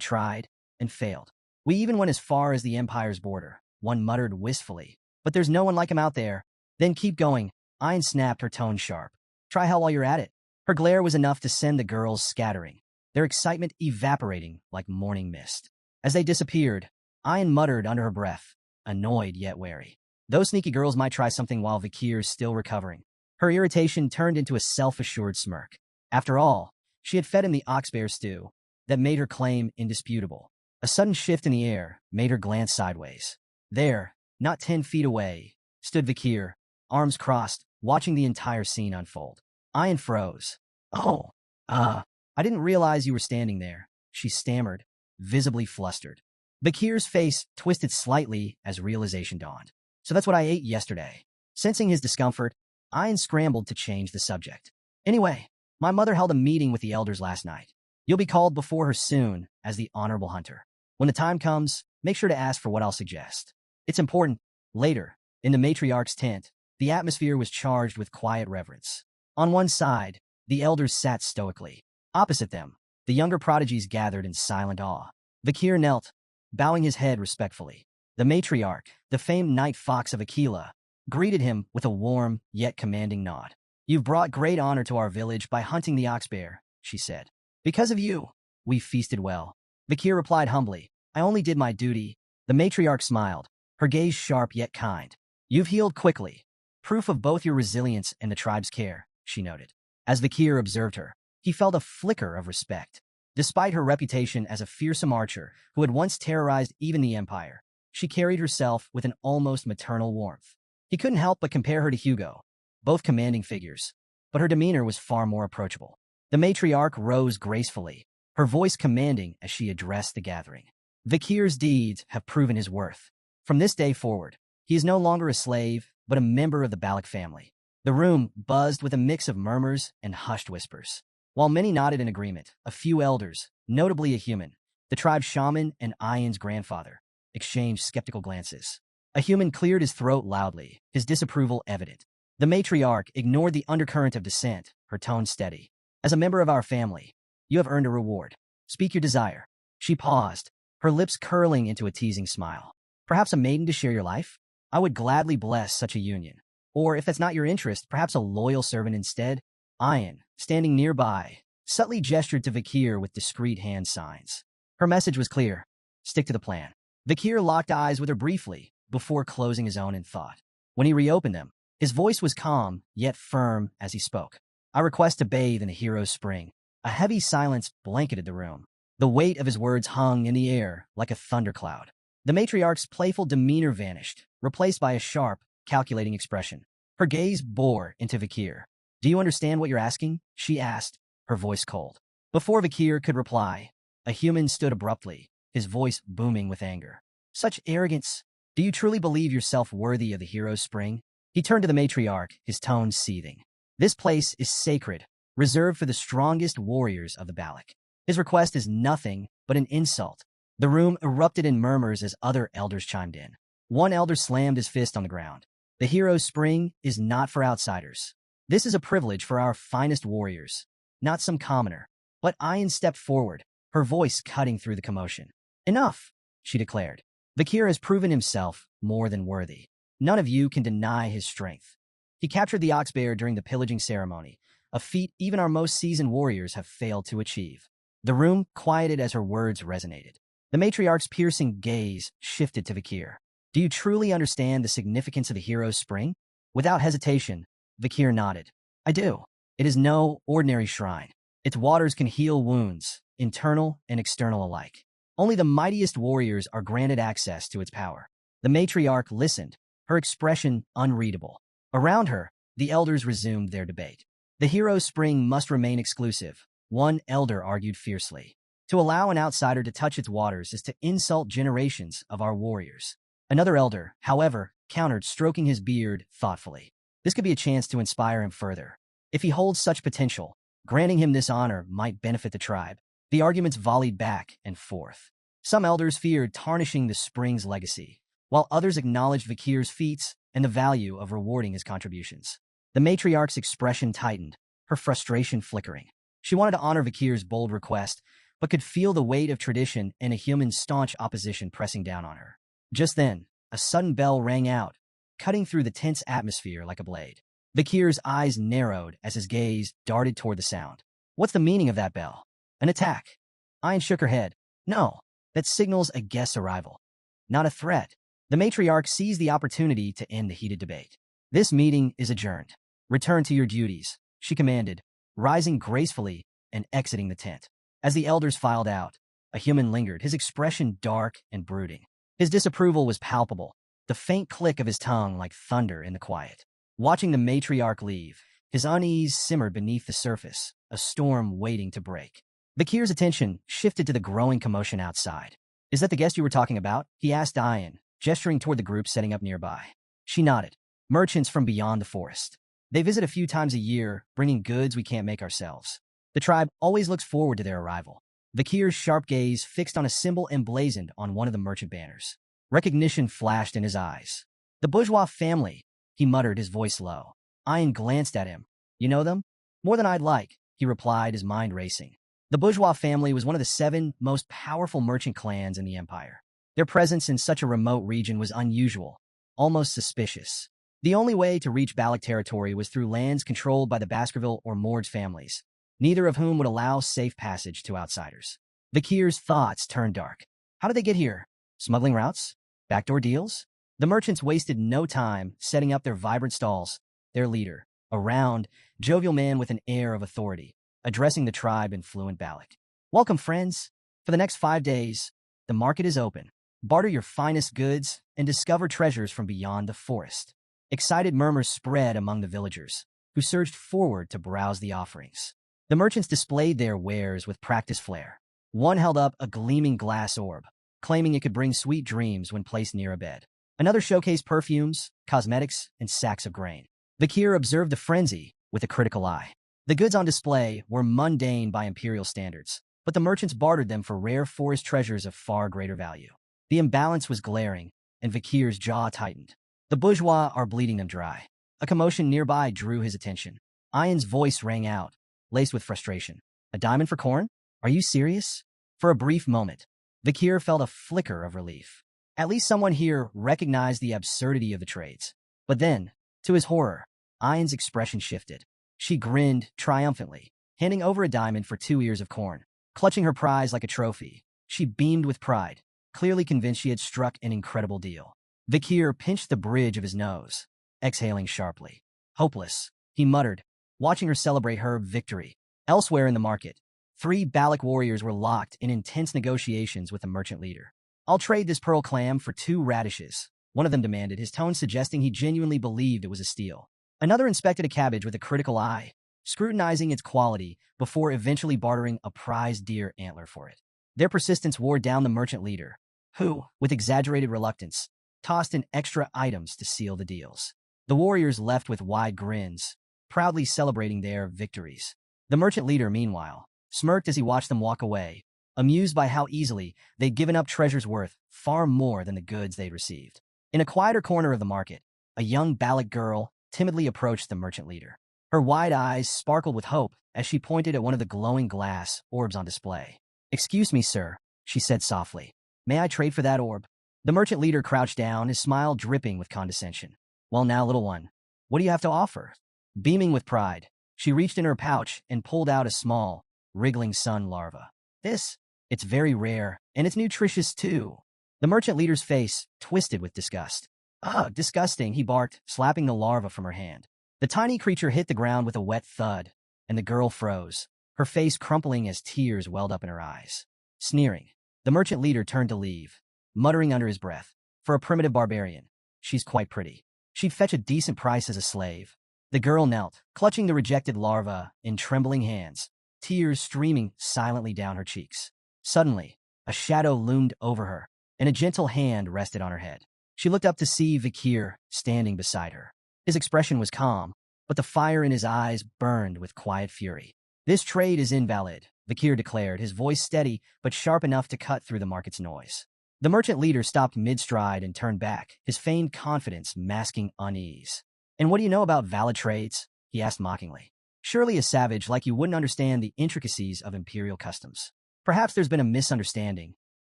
tried and failed. We even went as far as the Empire's border, one muttered wistfully. But there's no one like him out there. Then keep going. Ian snapped, her tone sharp. Try hell while you're at it. Her glare was enough to send the girls scattering, their excitement evaporating like morning mist. As they disappeared, Ian muttered under her breath, annoyed yet wary. Those sneaky girls might try something while Vakir's still recovering. Her irritation turned into a self-assured smirk. After all, she had fed him the ox bear stew that made her claim indisputable. A sudden shift in the air made her glance sideways. There, not 10 feet away, stood Vakir, arms crossed, watching the entire scene unfold. Ian froze. Oh, I didn't realize you were standing there, she stammered, visibly flustered. Vakir's face twisted slightly as realization dawned. So that's what I ate yesterday. Sensing his discomfort, Ian scrambled to change the subject. Anyway, my mother held a meeting with the elders last night. You'll be called before her soon as the honorable hunter. When the time comes, make sure to ask for what I'll suggest. It's important. Later, in the matriarch's tent, the atmosphere was charged with quiet reverence. On one side, the elders sat stoically. Opposite them, the younger prodigies gathered in silent awe. Vakir knelt, bowing his head respectfully. The matriarch, the famed night fox of Aquila, greeted him with a warm yet commanding nod. You've brought great honor to our village by hunting the ox bear, she said. Because of you, we feasted well. Vakir replied humbly, I only did my duty. The matriarch smiled, her gaze sharp yet kind. You've healed quickly. Proof of both your resilience and the tribe's care, she noted. As Vakir observed her, he felt a flicker of respect. Despite her reputation as a fearsome archer who had once terrorized even the Empire, she carried herself with an almost maternal warmth. He couldn't help but compare her to Hugo, both commanding figures, but her demeanor was far more approachable. The matriarch rose gracefully, her voice commanding as she addressed the gathering. Vakir's deeds have proven his worth. From this day forward, he is no longer a slave, but a member of the Balak family. The room buzzed with a mix of murmurs and hushed whispers. While many nodded in agreement, a few elders, notably a human, the tribe's shaman and Ayan's grandfather, exchanged skeptical glances. A human cleared his throat loudly, his disapproval evident. The matriarch ignored the undercurrent of dissent, her tone steady. As a member of our family, you have earned a reward. Speak your desire. She paused, her lips curling into a teasing smile. Perhaps a maiden to share your life? I would gladly bless such a union. Or, if that's not your interest, perhaps a loyal servant instead? Ayan, standing nearby, subtly gestured to Vakir with discreet hand signs. Her message was clear. Stick to the plan. Vakir locked eyes with her briefly, before closing his own in thought. When he reopened them, his voice was calm, yet firm as he spoke. I request to bathe in a hero's spring. A heavy silence blanketed the room. The weight of his words hung in the air like a thundercloud. The matriarch's playful demeanor vanished, replaced by a sharp, calculating expression. Her gaze bore into Vakir. Do you understand what you're asking? She asked, her voice cold. Before Vakir could reply, a human stood abruptly, his voice booming with anger. Such arrogance! Do you truly believe yourself worthy of the hero's spring? He turned to the matriarch, his tone seething. This place is sacred, reserved for the strongest warriors of the Balak. His request is nothing but an insult. The room erupted in murmurs as other elders chimed in. One elder slammed his fist on the ground. The hero's spring is not for outsiders. This is a privilege for our finest warriors, not some commoner. But Ayan stepped forward, her voice cutting through the commotion. Enough, she declared. Vakir has proven himself more than worthy. None of you can deny his strength. He captured the ox bear during the pillaging ceremony, a feat even our most seasoned warriors have failed to achieve. The room quieted as her words resonated. The matriarch's piercing gaze shifted to Vakir. Do you truly understand the significance of the hero's spring? Without hesitation, Vakir nodded. I do. It is no ordinary shrine. Its waters can heal wounds, internal and external alike. Only the mightiest warriors are granted access to its power. The matriarch listened, her expression unreadable. Around her, the elders resumed their debate. The hero's spring must remain exclusive, one elder argued fiercely. To allow an outsider to touch its waters is to insult generations of our warriors. Another elder, however, countered, stroking his beard thoughtfully. This could be a chance to inspire him further. If he holds such potential, granting him this honor might benefit the tribe. The arguments volleyed back and forth. Some elders feared tarnishing the spring's legacy, while others acknowledged Vakir's feats and the value of rewarding his contributions. The matriarch's expression tightened, her frustration flickering. She wanted to honor Vakir's bold request, but could feel the weight of tradition and a human's staunch opposition pressing down on her. Just then, a sudden bell rang out, cutting through the tense atmosphere like a blade. Vakir's eyes narrowed as his gaze darted toward the sound. What's the meaning of that bell? An attack? Ayan shook her head. No, that signals a guest's arrival. Not a threat. The matriarch seized the opportunity to end the heated debate. This meeting is adjourned. Return to your duties, she commanded, rising gracefully and exiting the tent. As the elders filed out, a human lingered, his expression dark and brooding. His disapproval was palpable, the faint click of his tongue like thunder in the quiet. Watching the matriarch leave, his unease simmered beneath the surface, a storm waiting to break. Vakir's attention shifted to the growing commotion outside. Is that the guest you were talking about? He asked Ayan, gesturing toward the group setting up nearby. She nodded. Merchants from beyond the forest. They visit a few times a year, bringing goods we can't make ourselves. The tribe always looks forward to their arrival. Vakir's sharp gaze fixed on a symbol emblazoned on one of the merchant banners. Recognition flashed in his eyes. The bourgeois family, he muttered, his voice low. Ayan glanced at him. You know them? More than I'd like, he replied, his mind racing. The bourgeois family was one of the 7 most powerful merchant clans in the empire. Their presence in such a remote region was unusual, almost suspicious. The only way to reach Balak territory was through lands controlled by the Baskerville or Morge families. neither of whom would allow safe passage to outsiders. Vakir's thoughts turned dark. How did they get here? Smuggling routes? Backdoor deals? The merchants wasted no time setting up their vibrant stalls. Their leader, a round, jovial man with an air of authority, addressing the tribe in fluent Baloch. Welcome, friends. For the next 5 days, the market is open. Barter your finest goods and discover treasures from beyond the forest. Excited murmurs spread among the villagers, who surged forward to browse the offerings. The merchants displayed their wares with practiced flair. One held up a gleaming glass orb, claiming it could bring sweet dreams when placed near a bed. Another showcased perfumes, cosmetics, and sacks of grain. Vakir observed the frenzy with a critical eye. The goods on display were mundane by imperial standards, but the merchants bartered them for rare forest treasures of far greater value. The imbalance was glaring, and Vakir's jaw tightened. The bourgeois are bleeding them dry. A commotion nearby drew his attention. Ian's voice rang out, laced with frustration. A diamond for corn? Are you serious? For a brief moment, Vakir felt a flicker of relief. At least someone here recognized the absurdity of the trades. But then, to his horror, Ian's expression shifted. She grinned triumphantly, handing over a diamond for 2 ears of corn. Clutching her prize like a trophy, she beamed with pride, clearly convinced she had struck an incredible deal. Vakir pinched the bridge of his nose, exhaling sharply. Hopeless, he muttered, watching her celebrate her victory. Elsewhere in the market, 3 Baloch warriors were locked in intense negotiations with the merchant leader. I'll trade this pearl clam for 2 radishes, one of them demanded, his tone suggesting he genuinely believed it was a steal. Another inspected a cabbage with a critical eye, scrutinizing its quality before eventually bartering a prized deer antler for it. Their persistence wore down the merchant leader, who, with exaggerated reluctance, tossed in extra items to seal the deals. The warriors left with wide grins, proudly celebrating their victories. The merchant leader, meanwhile, smirked as he watched them walk away, amused by how easily they'd given up treasures worth far more than the goods they'd received. In a quieter corner of the market, a young Baloch girl timidly approached the merchant leader. Her wide eyes sparkled with hope as she pointed at one of the glowing glass orbs on display. "Excuse me, sir," she said softly. "May I trade for that orb?" The merchant leader crouched down, his smile dripping with condescension. "Well now, little one, what do you have to offer?" Beaming with pride, she reached in her pouch and pulled out a small, wriggling sun larva. It's very rare, and it's nutritious too." The merchant leader's face twisted with disgust. "Ugh, disgusting," he barked, slapping the larva from her hand. The tiny creature hit the ground with a wet thud, and the girl froze, her face crumpling as tears welled up in her eyes. Sneering, the merchant leader turned to leave, muttering under his breath, "For a primitive barbarian, she's quite pretty. She'd fetch a decent price as a slave." The girl knelt, clutching the rejected larva in trembling hands, tears streaming silently down her cheeks. Suddenly, a shadow loomed over her, and a gentle hand rested on her head. She looked up to see Vakir standing beside her. His expression was calm, but the fire in his eyes burned with quiet fury. "This trade is invalid," Vakir declared, his voice steady but sharp enough to cut through the market's noise. The merchant leader stopped mid-stride and turned back, his feigned confidence masking unease. "And what do you know about valid trades?" he asked mockingly. "Surely a savage like you wouldn't understand the intricacies of imperial customs." "Perhaps there's been a misunderstanding."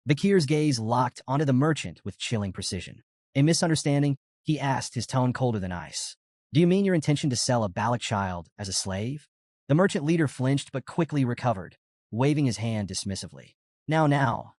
Vakir's gaze locked onto the merchant with chilling precision. "A misunderstanding?" he asked, his tone colder than ice. "Do you mean your intention to sell a Baloch child as a slave?" The merchant leader flinched but quickly recovered, waving his hand dismissively. Now,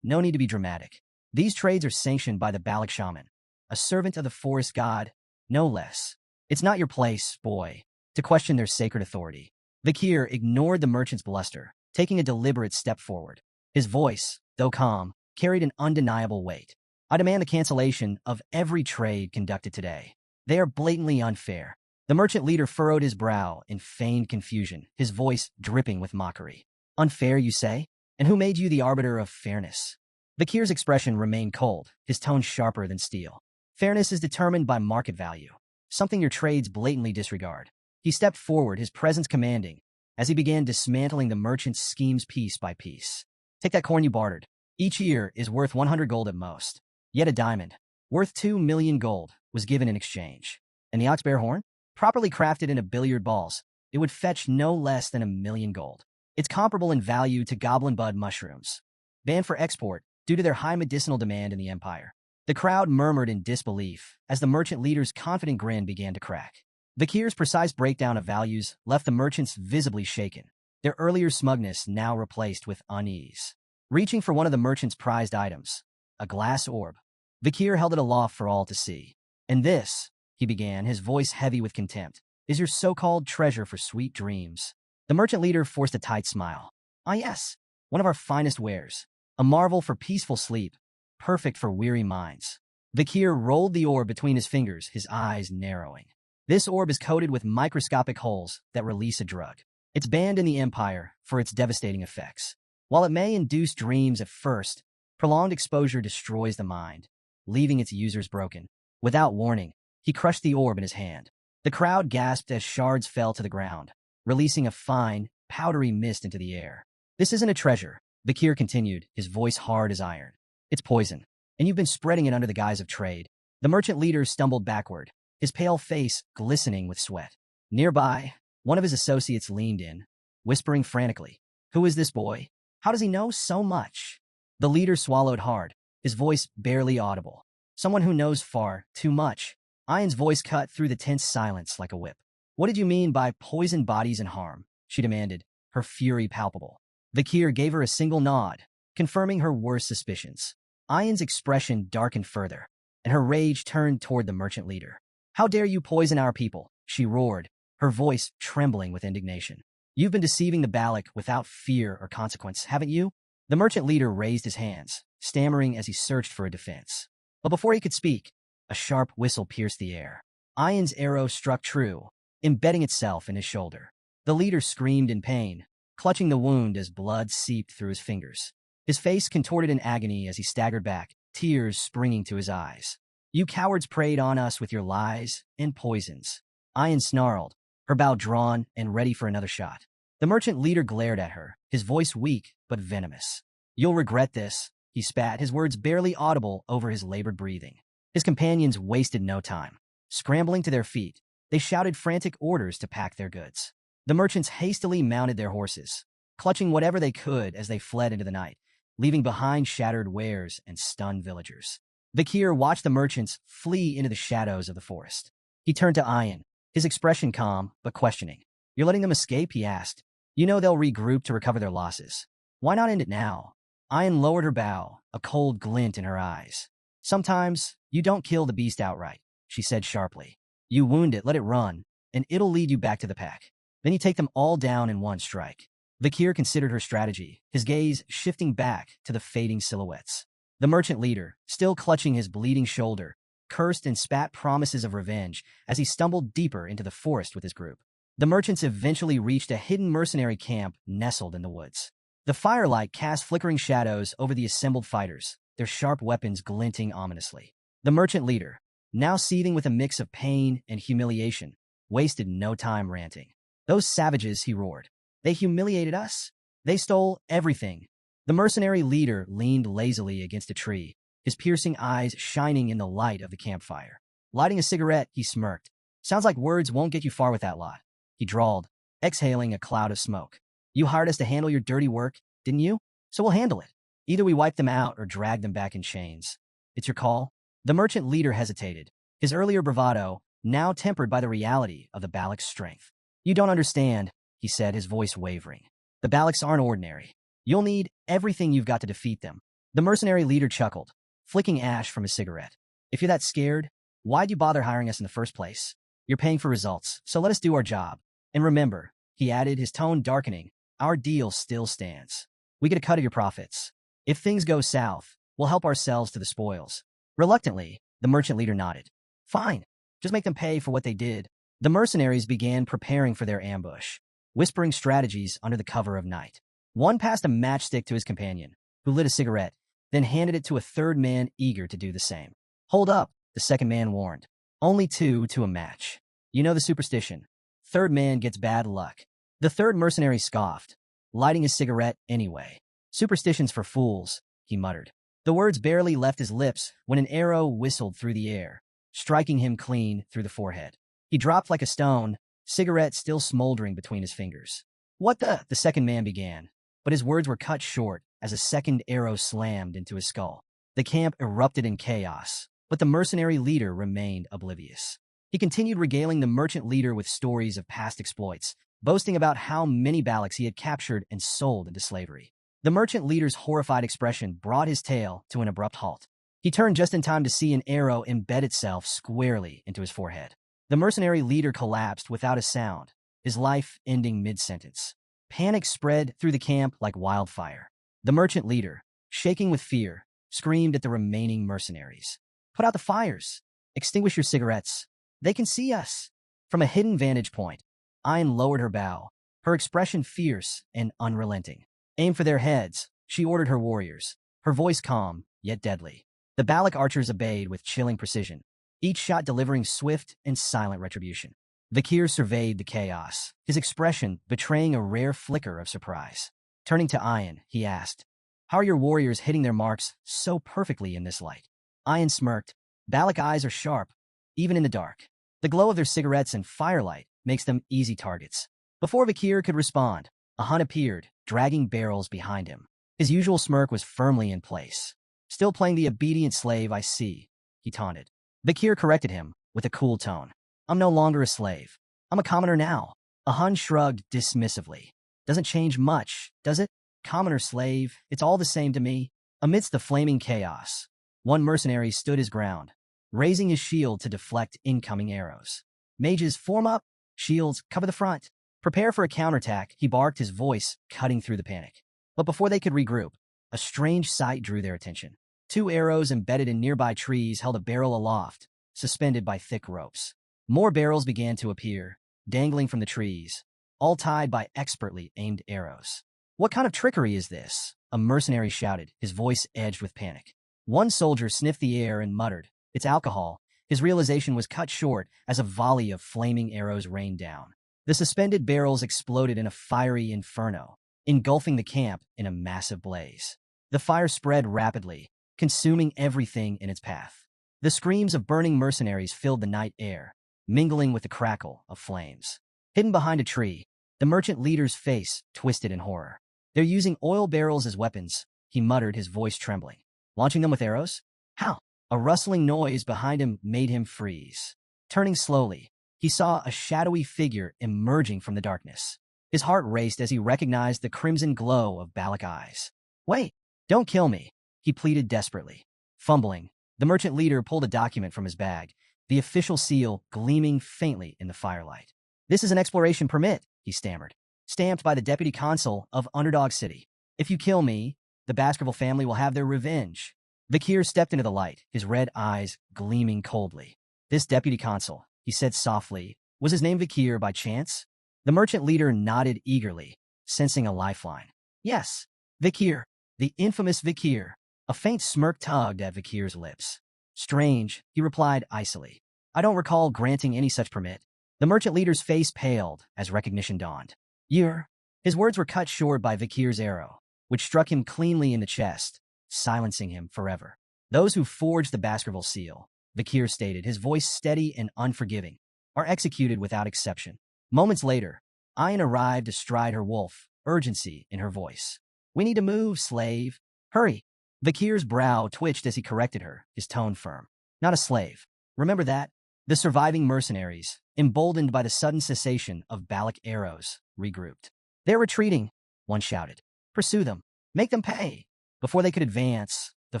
no need to be dramatic. These trades are sanctioned by the Baloch shaman, a servant of the forest god, no less. It's not your place, boy, to question their sacred authority." Vakir ignored the merchant's bluster, taking a deliberate step forward. His voice, though calm, carried an undeniable weight. "I demand the cancellation of every trade conducted today. They are blatantly unfair." The merchant leader furrowed his brow in feigned confusion, his voice dripping with mockery. "Unfair, you say? And who made you the arbiter of fairness?" Vakir's expression remained cold, his tone sharper than steel. "Fairness is determined by market value, something your trades blatantly disregard." He stepped forward, his presence commanding, as he began dismantling the merchant's schemes piece by piece. "Take that corn you bartered. Each ear is worth 100 gold at most. Yet a diamond, worth 2 million gold, was given in exchange. And the ox-bear horn? Properly crafted into billiard balls, it would fetch no less than 1 million gold. It's comparable in value to goblin bud mushrooms, banned for export due to their high medicinal demand in the empire." The crowd murmured in disbelief as the merchant leader's confident grin began to crack. Vakir's precise breakdown of values left the merchants visibly shaken. their earlier smugness now replaced with unease. Reaching for one of the merchant's prized items, a glass orb, Vikir held it aloft for all to see. "And this," he began, his voice heavy with contempt, "is your so-called treasure for sweet dreams." The merchant leader forced a tight smile. "Ah yes, one of our finest wares. A marvel for peaceful sleep, perfect for weary minds." Vikir rolled the orb between his fingers, his eyes narrowing. "This orb is coated with microscopic holes that release a drug. It's banned in the Empire for its devastating effects. While it may induce dreams at first, prolonged exposure destroys the mind, leaving its users broken." Without warning, he crushed the orb in his hand. The crowd gasped as shards fell to the ground, releasing a fine, powdery mist into the air. "This isn't a treasure," Vikir continued, his voice hard as iron. "It's poison, and you've been spreading it under the guise of trade." The merchant leader stumbled backward, his pale face glistening with sweat. Nearby, one of his associates leaned in, whispering frantically, "Who is this boy? How does he know so much?" The leader swallowed hard, his voice barely audible. "Someone who knows far too much." Ayan's voice cut through the tense silence like a whip. "What did you mean by poison bodies and harm?" she demanded, her fury palpable. Vikir gave her a single nod, confirming her worst suspicions. Ayan's expression darkened further, and her rage turned toward the merchant leader. "How dare you poison our people?" she roared, her voice trembling with indignation. "You've been deceiving the Balak without fear or consequence, haven't you?" The merchant leader raised his hands, stammering as he searched for a defense. But before he could speak, a sharp whistle pierced the air. Ayan's arrow struck true, embedding itself in his shoulder. The leader screamed in pain, clutching the wound as blood seeped through his fingers. His face contorted in agony as he staggered back, tears springing to his eyes. "You cowards preyed on us with your lies and poisons." Ayan snarled, her bow drawn and ready for another shot. The merchant leader glared at her, his voice weak but venomous. "You'll regret this," he spat, his words barely audible over his labored breathing. His companions wasted no time. Scrambling to their feet, they shouted frantic orders to pack their goods. The merchants hastily mounted their horses, clutching whatever they could as they fled into the night, leaving behind shattered wares and stunned villagers. Vikir watched the merchants flee into the shadows of the forest. He turned to Ayan, his expression calm but questioning. "You're letting them escape?" he asked. "You know they'll regroup to recover their losses. Why not end it now?" Ayan lowered her bow, a cold glint in her eyes. "Sometimes you don't kill the beast outright," she said sharply. "You wound it, let it run, and it'll lead you back to the pack. Then you take them all down in one strike." Vikir considered her strategy, his gaze shifting back to the fading silhouettes. The merchant leader, still clutching his bleeding shoulder, cursed and spat promises of revenge as he stumbled deeper into the forest with his group. The merchants eventually reached a hidden mercenary camp nestled in the woods. The firelight cast flickering shadows over the assembled fighters, their sharp weapons glinting ominously. The merchant leader, now seething with a mix of pain and humiliation, wasted no time ranting. "Those savages," he roared. "They humiliated us. They stole everything." The mercenary leader leaned lazily against a tree, his piercing eyes shining in the light of the campfire. Lighting a cigarette, he smirked. "Sounds like words won't get you far with that lot," he drawled, exhaling a cloud of smoke. "You hired us to handle your dirty work, didn't you? So we'll handle it. Either we wipe them out or drag them back in chains. It's your call." The merchant leader hesitated, his earlier bravado now tempered by the reality of the Balak's strength. "You don't understand," he said, his voice wavering. "The Balaks aren't ordinary. You'll need everything you've got to defeat them." The mercenary leader chuckled, flicking ash from his cigarette. "If you're that scared, why'd you bother hiring us in the first place? You're paying for results, so let us do our job. And remember," he added, his tone darkening, "our deal still stands. We get a cut of your profits. If things go south, we'll help ourselves to the spoils." Reluctantly, the merchant leader nodded. "Fine. Just make them pay for what they did." The mercenaries began preparing for their ambush, whispering strategies under the cover of night. One passed a matchstick to his companion, who lit a cigarette, then handed it to a third man eager to do the same. "Hold up," the second man warned. "Only two to a match. You know the superstition. Third man gets bad luck." The third mercenary scoffed, lighting his cigarette anyway. "Superstitions for fools," he muttered. The words barely left his lips when an arrow whistled through the air, striking him clean through the forehead. He dropped like a stone, cigarette still smoldering between his fingers. "What the second man began, but his words were cut short as a second arrow slammed into his skull. The camp erupted in chaos, but the mercenary leader remained oblivious. He continued regaling the merchant leader with stories of past exploits, boasting about how many Baloks he had captured and sold into slavery. The merchant leader's horrified expression brought his tale to an abrupt halt. He turned just in time to see an arrow embed itself squarely into his forehead. The mercenary leader collapsed without a sound, his life ending mid-sentence. Panic spread through the camp like wildfire. The merchant leader, shaking with fear, screamed at the remaining mercenaries. "Put out the fires! Extinguish your cigarettes! They can see us!" From a hidden vantage point, Ayn lowered her bow, her expression fierce and unrelenting. "Aim for their heads," she ordered her warriors, her voice calm, yet deadly. The Balak archers obeyed with chilling precision, each shot delivering swift and silent retribution. Vakir surveyed the chaos, his expression betraying a rare flicker of surprise. Turning to Ayn, he asked, "How are your warriors hitting their marks so perfectly in this light?" Ayn smirked. Balak eyes are sharp, even in the dark. The glow of their cigarettes and firelight makes them easy targets. Before Vakir could respond, a Hun appeared, dragging barrels behind him. His usual smirk was firmly in place. "Still playing the obedient slave, I see," he taunted. Vakir corrected him, with a cool tone. "I'm no longer a slave. I'm a commoner now." A Hun shrugged dismissively. "Doesn't change much, does it? Commoner, slave, it's all the same to me." Amidst the flaming chaos, one mercenary stood his ground, raising his shield to deflect incoming arrows. "Mages, form up! Shields, cover the front! Prepare for a counterattack," he barked, his voice cutting through the panic. But before they could regroup, a strange sight drew their attention. Two arrows embedded in nearby trees held a barrel aloft, suspended by thick ropes. More barrels began to appear, dangling from the trees, all tied by expertly aimed arrows. "What kind of trickery is this?" a mercenary shouted, his voice edged with panic. One soldier sniffed the air and muttered, "It's alcohol." His realization was cut short as a volley of flaming arrows rained down. The suspended barrels exploded in a fiery inferno, engulfing the camp in a massive blaze. The fire spread rapidly, consuming everything in its path. The screams of burning mercenaries filled the night air, mingling with the crackle of flames. Hidden behind a tree, the merchant leader's face twisted in horror. "They're using oil barrels as weapons," he muttered, his voice trembling. "Launching them with arrows? How?" A rustling noise behind him made him freeze. Turning slowly, he saw a shadowy figure emerging from the darkness. His heart raced as he recognized the crimson glow of Balak eyes. "Wait, don't kill me," he pleaded desperately. Fumbling, the merchant leader pulled a document from his bag, the official seal gleaming faintly in the firelight. "This is an exploration permit," he stammered, "stamped by the deputy consul of Underdog City. If you kill me, the Baskerville family will have their revenge." Vakir stepped into the light, his red eyes gleaming coldly. "This deputy consul," he said softly, "was his name Vakir by chance?" The merchant leader nodded eagerly, sensing a lifeline. "Yes, Vakir, the infamous Vakir." A faint smirk tugged at Vakir's lips. "Strange," he replied icily. "I don't recall granting any such permit." The merchant leader's face paled as recognition dawned. "You're—" His words were cut short by Vakir's arrow, which struck him cleanly in the chest, silencing him forever. "Those who forged the Baskerville seal," Vakir stated, his voice steady and unforgiving, "are executed without exception." Moments later, Ayn arrived astride her wolf, urgency in her voice. "We need to move, slave. Hurry." Vakir's brow twitched as he corrected her, his tone firm. "Not a slave. Remember that." The surviving mercenaries, emboldened by the sudden cessation of Balak arrows, regrouped. "They're retreating," one shouted. "Pursue them. Make them pay." Before they could advance, the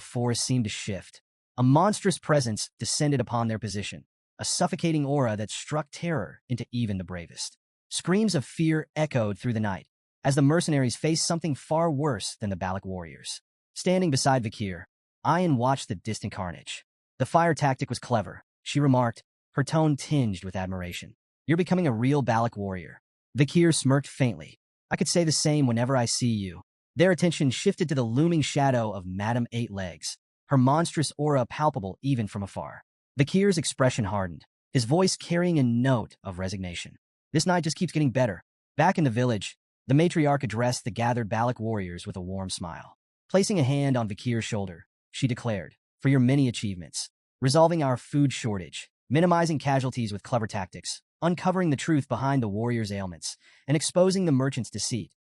forest seemed to shift. A monstrous presence descended upon their position, a suffocating aura that struck terror into even the bravest. Screams of fear echoed through the night, as the mercenaries faced something far worse than the Balak warriors. Standing beside Vakir, Ayn watched the distant carnage. "The fire tactic was clever," she remarked, her tone tinged with admiration. "You're becoming a real Balak warrior." Vakir smirked faintly. "I could say the same whenever I see you." Their attention shifted to the looming shadow of Madame Eight Legs, her monstrous aura palpable even from afar. Vakir's expression hardened, his voice carrying a note of resignation. "This night just keeps getting better." Back in the village, the matriarch addressed the gathered Balak warriors with a warm smile. Placing a hand on Vakir's shoulder, she declared, "For your many achievements, resolving our food shortage, minimizing casualties with clever tactics, uncovering the truth behind the warriors' ailments, and exposing the merchant's deceit,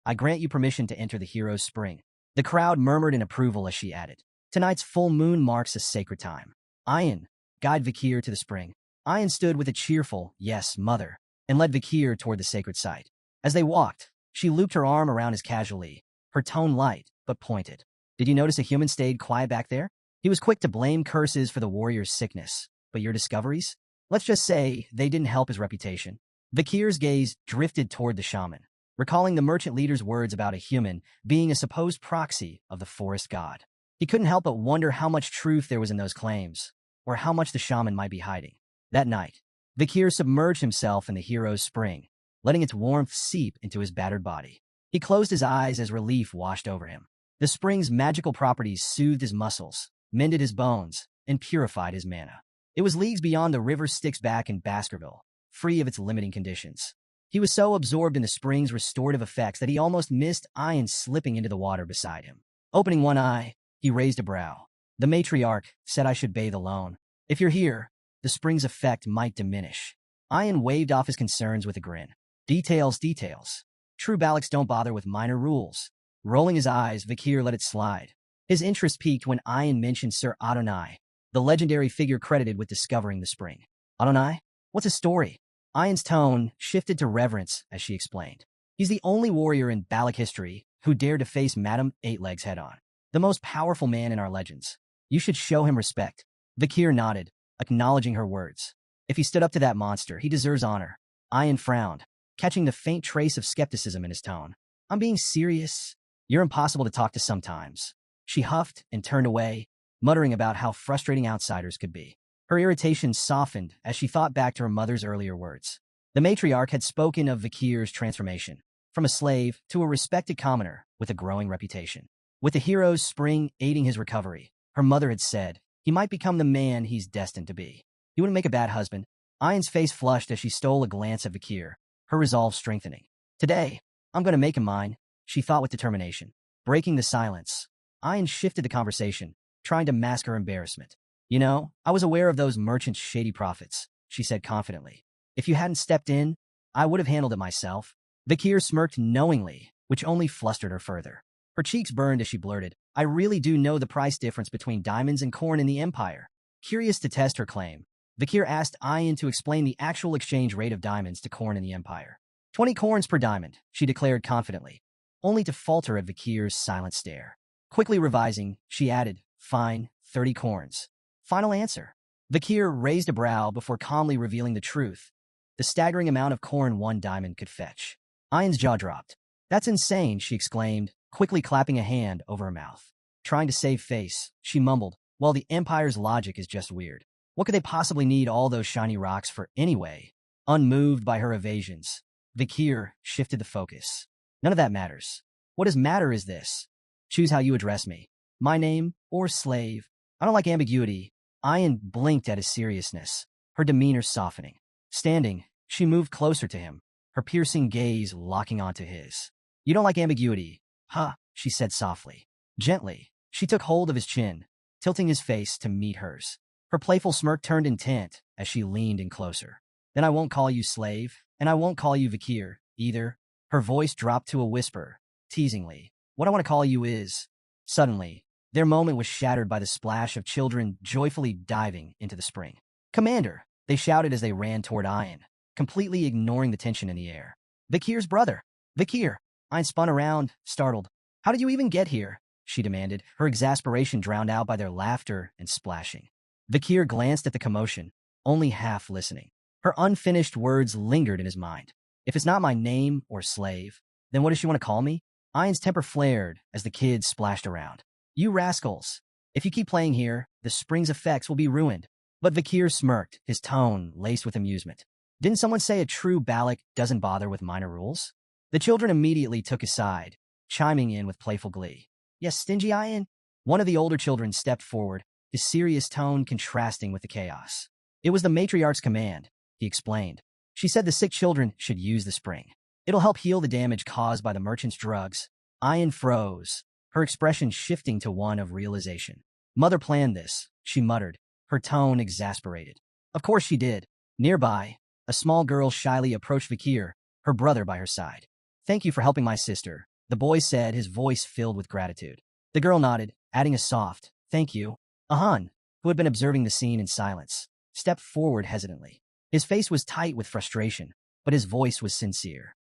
I grant you permission to enter the hero's spring." The crowd murmured in approval as she added, "Tonight's full moon marks a sacred time. Ayn, guide Vakir to the spring." Ayn stood with a cheerful, "Yes, mother," and led Vakir toward the sacred site. As they walked, she looped her arm around his casually, her tone light but pointed. Did you notice a human stayed quiet back there? He was quick to blame curses for the warrior's sickness, but your discoveries? Let's just say they didn't help his reputation. Vakir's gaze drifted toward the shaman, recalling the merchant leader's words about a human being a supposed proxy of the forest god. He couldn't help but wonder how much truth there was in those claims, or how much the shaman might be hiding. That night, Vakir submerged himself in the hero's spring, letting its warmth seep into his battered body. He closed his eyes as relief washed over him. The spring's magical properties soothed his muscles, mended his bones, and purified his mana. It was leagues beyond the river Styx back in Baskerville, free of its limiting conditions. He was so absorbed in the spring's restorative effects that he almost missed Ian slipping into the water beside him. Opening one eye, he raised a brow. The matriarch said I should bathe alone. If you're here, the spring's effect might diminish. Ian waved off his concerns with a grin. Details. True Balacs don't bother with minor rules. Rolling his eyes, Vakir let it slide. His interest peaked when Ian mentioned Sir Adonai, the legendary figure credited with discovering the spring. Adonai? What's his story? Ian's tone shifted to reverence as she explained. He's the only warrior in Balac history who dared to face Madame Eightlegs head-on. The most powerful man in our legends. You should show him respect. Vakir nodded, acknowledging her words. If he stood up to that monster, he deserves honor. Ian frowned, catching the faint trace of skepticism in his tone. I'm being serious. You're impossible to talk to sometimes. She huffed and turned away, muttering about how frustrating outsiders could be. Her irritation softened as she thought back to her mother's earlier words. The matriarch had spoken of Vakir's transformation, from a slave to a respected commoner with a growing reputation. With the hero's spring aiding his recovery, her mother had said, he might become the man he's destined to be. He wouldn't make a bad husband. Ian's face flushed as she stole a glance at Vakir, her resolve strengthening. Today, I'm going to make him mine, she thought with determination. Breaking the silence, Ian shifted the conversation, trying to mask her embarrassment. You know, I was aware of those merchants' shady profits, she said confidently. If you hadn't stepped in, I would have handled it myself. Vakir smirked knowingly, which only flustered her further. Her cheeks burned as she blurted, I really do know the price difference between diamonds and corn in the Empire. Curious to test her claim, Vakir asked Ian to explain the actual exchange rate of diamonds to corn in the Empire. 20 corns per diamond, she declared confidently, only to falter at Vakir's silent stare. Quickly revising, she added, fine, 30 corns. Final answer. Vakir raised a brow before calmly revealing the truth, the staggering amount of corn 1 diamond could fetch. Ian's jaw dropped. That's insane, she exclaimed, quickly clapping a hand over her mouth. Trying to save face, she mumbled, well, the Empire's logic is just weird. What could they possibly need all those shiny rocks for anyway? Unmoved by her evasions, Vakir shifted the focus. None of that matters. What does matter is this. Choose how you address me. My name or slave. I don't like ambiguity. Ian blinked at his seriousness, her demeanor softening. Standing, she moved closer to him, her piercing gaze locking onto his. You don't like ambiguity, huh? She said softly. Gently, she took hold of his chin, tilting his face to meet hers. Her playful smirk turned intent as she leaned in closer. Then I won't call you slave, and I won't call you Vakir, either. Her voice dropped to a whisper, teasingly. What I want to call you is... Suddenly, their moment was shattered by the splash of children joyfully diving into the spring. Commander, they shouted as they ran toward Ian, completely ignoring the tension in the air. Vakir's brother. Vakir. Ian spun around, startled. How did you even get here? She demanded, her exasperation drowned out by their laughter and splashing. Vakir glanced at the commotion, only half listening. Her unfinished words lingered in his mind. If it's not my name or slave, then what does she want to call me? Ian's temper flared as the kids splashed around. You rascals. If you keep playing here, the spring's effects will be ruined. But Vakir smirked, his tone laced with amusement. Didn't someone say a true Balac doesn't bother with minor rules? The children immediately took his side, chiming in with playful glee. Yes, stingy Ian? One of the older children stepped forward, his serious tone contrasting with the chaos. It was the matriarch's command, he explained. She said the sick children should use the spring. It'll help heal the damage caused by the merchant's drugs. Ian froze, her expression shifting to one of realization. Mother planned this, she muttered, her tone exasperated. Of course she did. Nearby, a small girl shyly approached Vakir, her brother by her side. Thank you for helping my sister, the boy said, his voice filled with gratitude. The girl nodded, adding a soft, thank you. Ahan, who had been observing the scene in silence, stepped forward hesitantly. His face was tight with frustration, but his voice was sincere.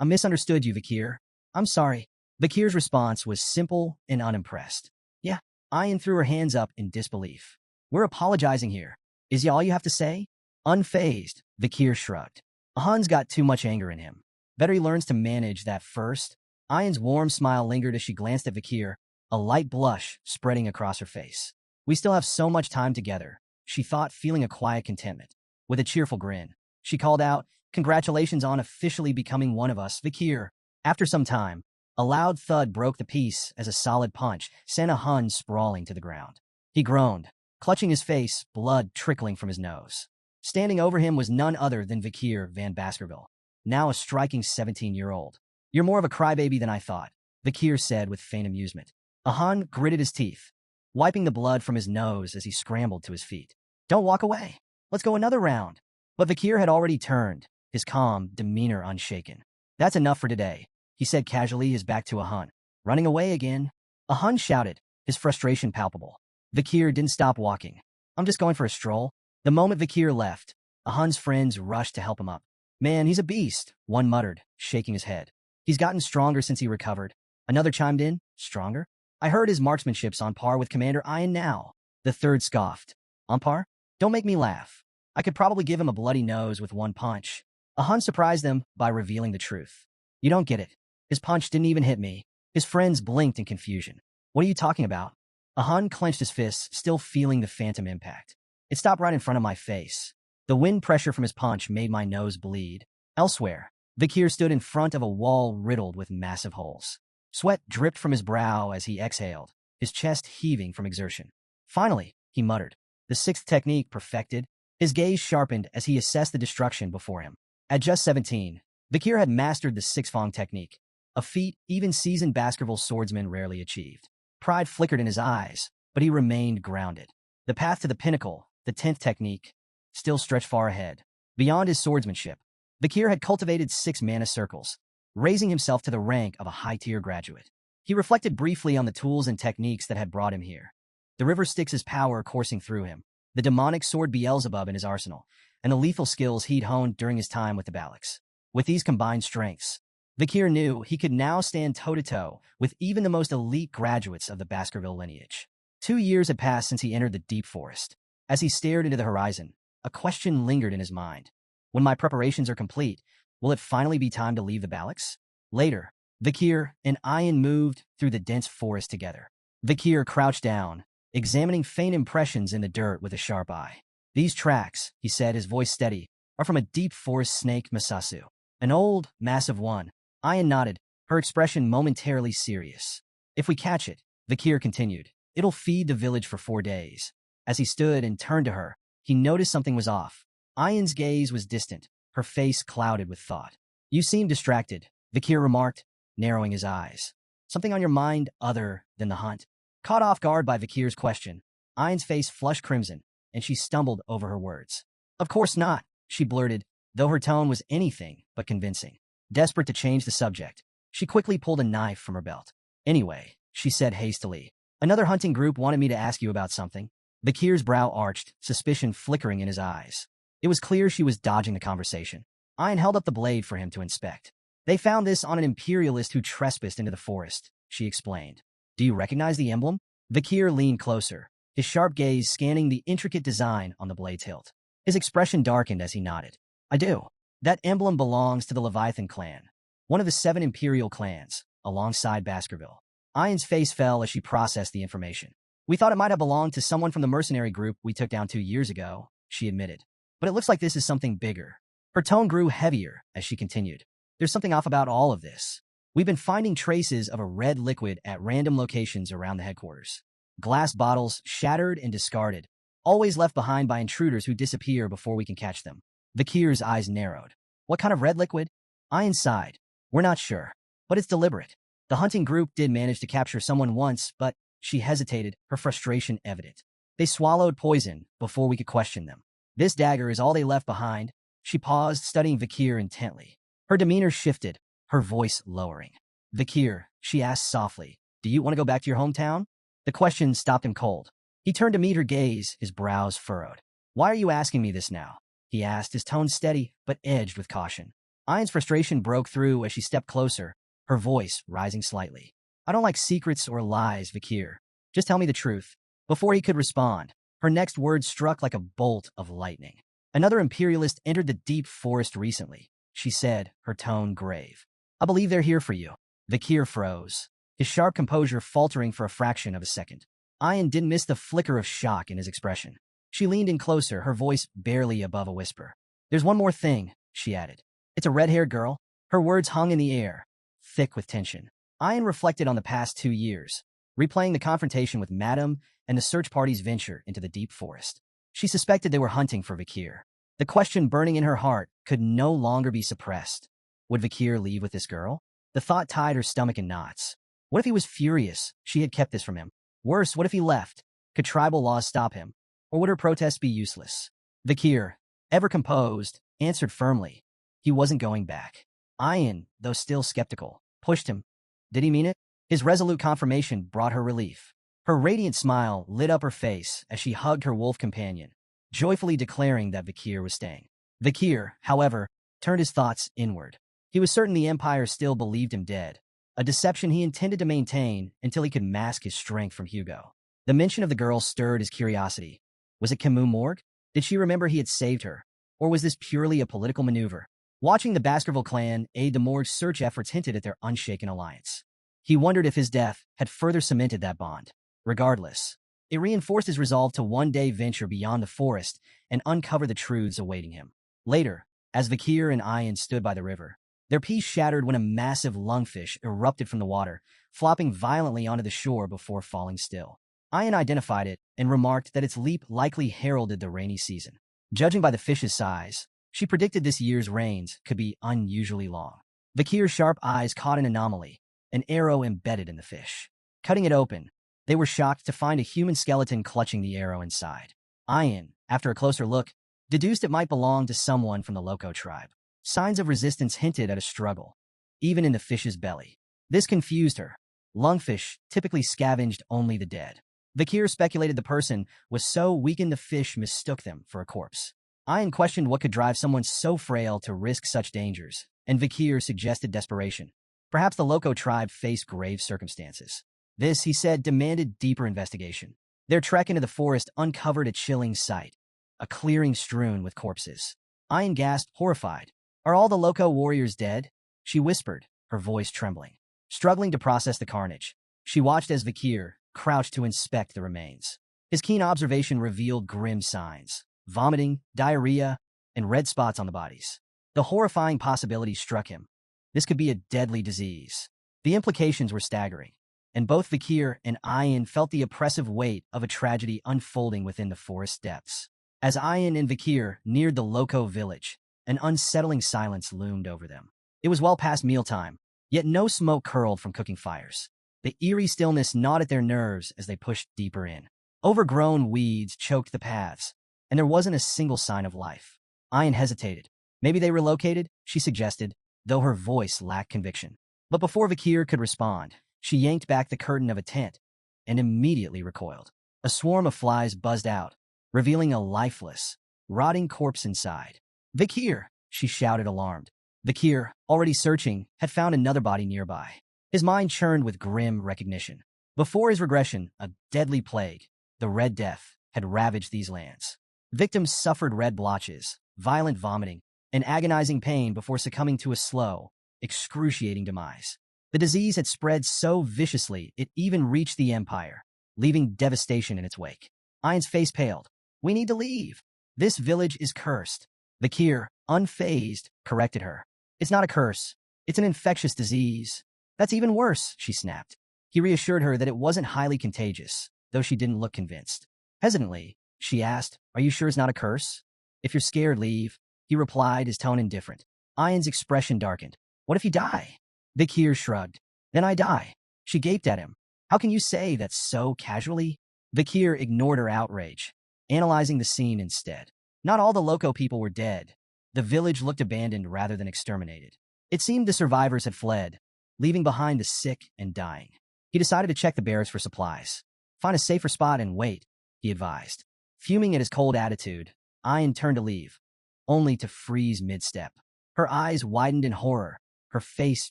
I misunderstood you, Vakir. I'm sorry. Vakir's response was simple and unimpressed. Yeah, Ayan threw her hands up in disbelief. We're apologizing here. Is all you have to say? Unfazed, Vakir shrugged. Ahan's got too much anger in him. Better he learns to manage that first. Ayan's warm smile lingered as she glanced at Vakir, a light blush spreading across her face. We still have so much time together, she thought, feeling a quiet contentment. With a cheerful grin, she called out, Congratulations on officially becoming one of us, Vakir. After some time, a loud thud broke the peace as a solid punch sent Hun sprawling to the ground. He groaned, clutching his face, blood trickling from his nose. Standing over him was none other than Vakir Van Baskerville, now a striking 17-year-old. You're more of a crybaby than I thought, Vakir said with faint amusement. Ahan gritted his teeth, wiping the blood from his nose as he scrambled to his feet. Don't walk away. Let's go another round. But Vakir had already turned, his calm demeanor unshaken. That's enough for today, he said casually, his back to Ahan. Running away again? Ahan shouted, his frustration palpable. Vakir didn't stop walking. I'm just going for a stroll. The moment Vakir left, Ahan's friends rushed to help him up. Man, he's a beast, one muttered, shaking his head. He's gotten stronger since he recovered. Another chimed in, stronger? I heard his marksmanship's on par with Commander Ayan now. The third scoffed. On par? Don't make me laugh. I could probably give him a bloody nose with one punch. Ahan surprised them by revealing the truth. You don't get it. His punch didn't even hit me. His friends blinked in confusion. What are you talking about? Ahan clenched his fists, still feeling the phantom impact. It stopped right in front of my face. The wind pressure from his punch made my nose bleed. Elsewhere, Vakir stood in front of a wall riddled with massive holes. Sweat dripped from his brow as he exhaled, his chest heaving from exertion. Finally, he muttered, the sixth technique perfected. His gaze sharpened as he assessed the destruction before him. At just 17, Vakir had mastered the six-fong technique, a feat even seasoned Baskerville swordsmen rarely achieved. Pride flickered in his eyes, but he remained grounded. The path to the pinnacle, the 10th technique, still stretched far ahead. Beyond his swordsmanship, Vakir had cultivated 6 mana circles, raising himself to the rank of a high-tier graduate. He reflected briefly on the tools and techniques that had brought him here. The river Styx's power coursing through him, the demonic sword Beelzebub in his arsenal, and the lethal skills he'd honed during his time with the Balax. With these combined strengths, Vakir knew he could now stand toe-to-toe with even the most elite graduates of the Baskerville lineage. 2 years had passed since he entered the deep forest. As he stared into the horizon, a question lingered in his mind. When my preparations are complete, will it finally be time to leave the Balax? Later, Vakir and Ayan moved through the dense forest together. Vakir crouched down, examining faint impressions in the dirt with a sharp eye. These tracks, he said, his voice steady, are from a deep forest snake Masasu. An old, massive one. Ayan nodded, her expression momentarily serious. If we catch it, Vakir continued, it'll feed the village for 4 days. As he stood and turned to her, he noticed something was off. Ayan's gaze was distant, her face clouded with thought. You seem distracted, Vakir remarked, narrowing his eyes. Something on your mind other than the hunt? Caught off guard by Vakir's question, Ayan's face flushed crimson, and she stumbled over her words. Of course not, she blurted, though her tone was anything but convincing. Desperate to change the subject, she quickly pulled a knife from her belt. Anyway, she said hastily, another hunting group wanted me to ask you about something. Vakir's brow arched, suspicion flickering in his eyes. It was clear she was dodging the conversation. Ayan held up the blade for him to inspect. They found this on an imperialist who trespassed into the forest, she explained. Do you recognize the emblem? Vakir leaned closer, his sharp gaze scanning the intricate design on the blade's hilt. His expression darkened as he nodded. I do. That emblem belongs to the Leviathan clan, one of the 7 imperial clans, alongside Baskerville. Ayan's face fell as she processed the information. We thought it might have belonged to someone from the mercenary group we took down 2 years ago, she admitted. But it looks like this is something bigger. Her tone grew heavier as she continued. There's something off about all of this. We've been finding traces of a red liquid at random locations around the headquarters. Glass bottles, shattered and discarded, always left behind by intruders who disappear before we can catch them. Vakir's eyes narrowed. What kind of red liquid? Ayan sighed. We're not sure, but it's deliberate. The hunting group did manage to capture someone once, but she hesitated, her frustration evident. They swallowed poison before we could question them. This dagger is all they left behind. She paused, studying Vakir intently. Her demeanor shifted, her voice lowering. Vakir, she asked softly, do you want to go back to your hometown? The question stopped him cold. He turned to meet her gaze, his brows furrowed. Why are you asking me this now? He asked, his tone steady but edged with caution. Ayan's frustration broke through as she stepped closer, her voice rising slightly. I don't like secrets or lies, Vikir. Just tell me the truth. Before he could respond, her next words struck like a bolt of lightning. Another imperialist entered the deep forest recently, she said, her tone grave. I believe they're here for you. Vikir froze, his sharp composure faltering for a fraction of a second. Ayan didn't miss the flicker of shock in his expression. She leaned in closer, her voice barely above a whisper. There's one more thing, she added. It's a red-haired girl. Her words hung in the air, thick with tension. Ayan reflected on the past 2 years, replaying the confrontation with Madame and the search party's venture into the deep forest. She suspected they were hunting for Vikir. The question burning in her heart could no longer be suppressed. Would Vikir leave with this girl? The thought tied her stomach in knots. What if he was furious she had kept this from him? Worse, what if he left? Could tribal laws stop him? Or would her protests be useless? Vikir, ever composed, answered firmly. He wasn't going back. Ayan, though still skeptical, pushed him. Did he mean it? His resolute confirmation brought her relief. Her radiant smile lit up her face as she hugged her wolf companion, joyfully declaring that Vikir was staying. Vikir, however, turned his thoughts inward. He was certain the Empire still believed him dead, a deception he intended to maintain until he could mask his strength from Hugo. The mention of the girl stirred his curiosity. Was it Camus Morgue? Did she remember he had saved her? Or was this purely a political maneuver? Watching the Baskerville clan aid the Morgue's search efforts hinted at their unshaken alliance. He wondered if his death had further cemented that bond. Regardless, it reinforced his resolve to one day venture beyond the forest and uncover the truths awaiting him. Later, as Vikir and Ayan stood by the river, their peace shattered when a massive lungfish erupted from the water, flopping violently onto the shore before falling still. Ayan identified it and remarked that its leap likely heralded the rainy season. Judging by the fish's size, she predicted this year's rains could be unusually long. Vikir's sharp eyes caught an anomaly, an arrow embedded in the fish. Cutting it open, they were shocked to find a human skeleton clutching the arrow inside. Ayan, after a closer look, deduced it might belong to someone from the Loco tribe. Signs of resistance hinted at a struggle, even in the fish's belly. This confused her. Lungfish typically scavenged only the dead. Vikir speculated the person was so weakened the fish mistook them for a corpse. Ayan questioned what could drive someone so frail to risk such dangers, and Vikir suggested desperation. Perhaps the Loco tribe faced grave circumstances. This, he said, demanded deeper investigation. Their trek into the forest uncovered a chilling sight, a clearing strewn with corpses. Ayan gasped, horrified. Are all the Loco warriors dead? She whispered, her voice trembling. Struggling to process the carnage, she watched as Vikir crouched to inspect the remains. His keen observation revealed grim signs: vomiting, diarrhea, and red spots on the bodies. The horrifying possibility struck him. This could be a deadly disease. The implications were staggering, and both Vikir and Ayan felt the oppressive weight of a tragedy unfolding within the forest depths. As Ayan and Vikir neared the Loco village, an unsettling silence loomed over them. It was well past mealtime, yet no smoke curled from cooking fires. The eerie stillness gnawed at their nerves as they pushed deeper in. Overgrown weeds choked the paths, and there wasn't a single sign of life. Ayan hesitated. Maybe they relocated, she suggested, though her voice lacked conviction. But before Vikir could respond, she yanked back the curtain of a tent and immediately recoiled. A swarm of flies buzzed out, revealing a lifeless, rotting corpse inside. Vikir, she shouted, alarmed. Vikir, already searching, had found another body nearby. His mind churned with grim recognition. Before his regression, a deadly plague, the Red Death, had ravaged these lands. Victims suffered red blotches, violent vomiting, and agonizing pain before succumbing to a slow, excruciating demise. The disease had spread so viciously it even reached the Empire, leaving devastation in its wake. Ayan's face paled. We need to leave. This village is cursed. Vikir, unfazed, corrected her. It's not a curse. It's an infectious disease. That's even worse, she snapped. He reassured her that it wasn't highly contagious, though she didn't look convinced. Hesitantly, she asked, Are you sure it's not a curse? If you're scared, leave. He replied, his tone indifferent. Ayan's expression darkened. What if you die? Vikir shrugged. Then I die. She gaped at him. How can you say that so casually? Vikir ignored her outrage, analyzing the scene instead. Not all the Loco people were dead. The village looked abandoned rather than exterminated. It seemed the survivors had fled, leaving behind the sick and dying. He decided to check the barracks for supplies. Find a safer spot and wait, he advised. Fuming at his cold attitude, Ayan turned to leave, only to freeze mid-step. Her eyes widened in horror, her face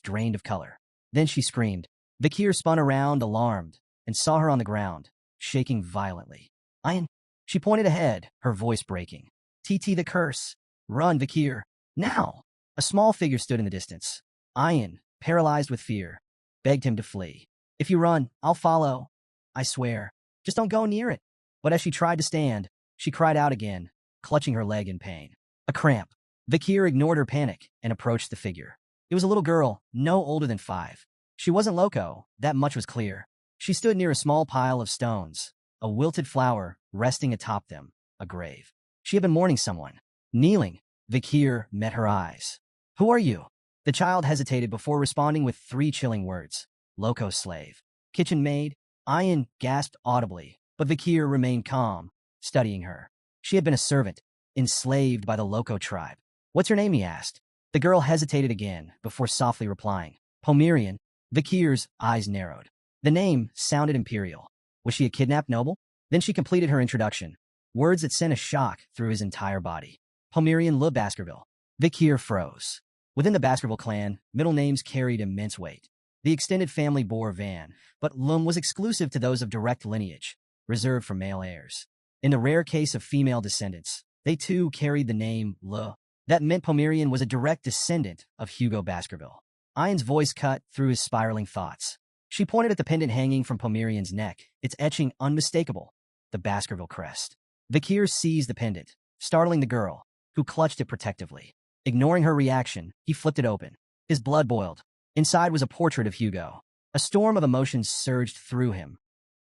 drained of color. Then she screamed. Vikir spun around, alarmed, and saw her on the ground, shaking violently. Ayan. She pointed ahead, her voice breaking. TT the curse. Run, Vikir. Now. A small figure stood in the distance. Ayan, paralyzed with fear, begged him to flee. If you run, I'll follow. I swear. Just don't go near it. But as she tried to stand, she cried out again, clutching her leg in pain. A cramp. Vikir ignored her panic and approached the figure. It was a little girl, no older than 5. She wasn't loco, that much was clear. She stood near a small pile of stones, a wilted flower resting atop them, a grave. She had been mourning someone. Kneeling, Vikir met her eyes. Who are you? The child hesitated before responding with 3 chilling words. Loco slave. Kitchen maid? Ayan gasped audibly, but Vikir remained calm, studying her. She had been a servant, enslaved by the Loco tribe. What's your name, he asked. The girl hesitated again, before softly replying. Pomerian. Vikir's eyes narrowed. The name sounded imperial. Was she a kidnapped noble? Then she completed her introduction, words that sent a shock through his entire body. Pomerian Le Baskerville. Vikir froze. Within the Baskerville clan, middle names carried immense weight. The extended family bore Van, but Lum was exclusive to those of direct lineage, reserved for male heirs. In the rare case of female descendants, they too carried the name Le. That meant Pomerian was a direct descendant of Hugo Baskerville. Ayan's voice cut through his spiraling thoughts. She pointed at the pendant hanging from Pomerian's neck, its etching unmistakable, the Baskerville crest. Vikir seized the pendant, startling the girl, who clutched it protectively. Ignoring her reaction, he flipped it open. His blood boiled. Inside was a portrait of Hugo. A storm of emotions surged through him.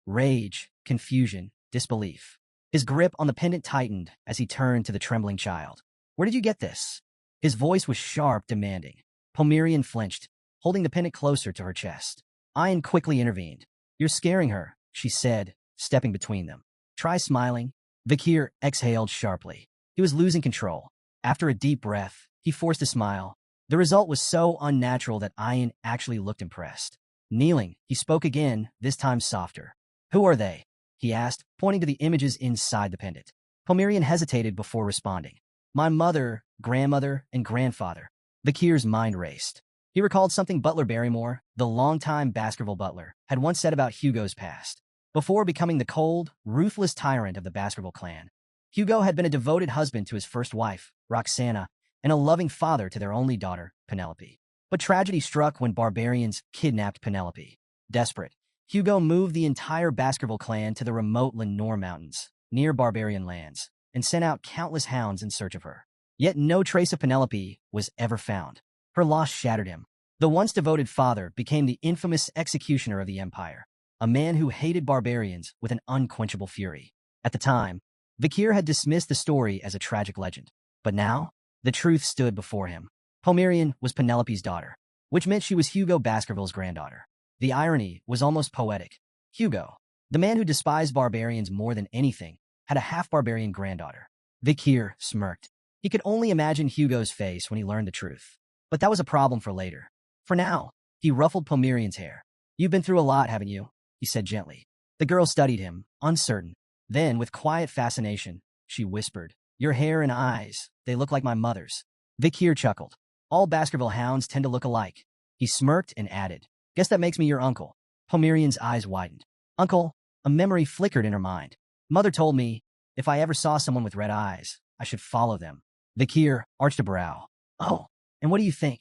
Rage, confusion, disbelief. His grip on the pendant tightened as he turned to the trembling child. Where did you get this? His voice was sharp, demanding. Pomerian flinched, holding the pendant closer to her chest. Ayan quickly intervened. You're scaring her, she said, stepping between them. Try smiling. Vikir exhaled sharply. He was losing control. After a deep breath, he forced a smile. The result was so unnatural that Ayan actually looked impressed. Kneeling, he spoke again, this time softer. Who are they? He asked, pointing to the images inside the pendant. Pomerian hesitated before responding. My mother, grandmother, and grandfather. Vikir's mind raced. He recalled something Butler Barrymore, the longtime Baskerville butler, had once said about Hugo's past. Before becoming the cold, ruthless tyrant of the Baskerville clan, Hugo had been a devoted husband to his first wife, Roxana, and a loving father to their only daughter, Penelope. But tragedy struck when barbarians kidnapped Penelope. Desperate, Hugo moved the entire Baskerville clan to the remote Lenore Mountains, near barbarian lands, and sent out countless hounds in search of her. Yet no trace of Penelope was ever found. Her loss shattered him. The once devoted father became the infamous executioner of the empire, a man who hated barbarians with an unquenchable fury. At the time, Vikir had dismissed the story as a tragic legend. But now, the truth stood before him. Pomerian was Penelope's daughter, which meant she was Hugo Baskerville's granddaughter. The irony was almost poetic. Hugo, the man who despised barbarians more than anything, had a half-barbarian granddaughter. Vikir smirked. He could only imagine Hugo's face when he learned the truth. But that was a problem for later. For now, he ruffled Pomerian's hair. You've been through a lot, haven't you? He said gently. The girl studied him, uncertain. Then, with quiet fascination, she whispered, Your hair and eyes, they look like my mother's. Vikir chuckled. All Baskerville hounds tend to look alike. He smirked and added, Guess that makes me your uncle. Pomerian's eyes widened. Uncle, a memory flickered in her mind. Mother told me, if I ever saw someone with red eyes, I should follow them. Vikir arched a brow. Oh, and what do you think?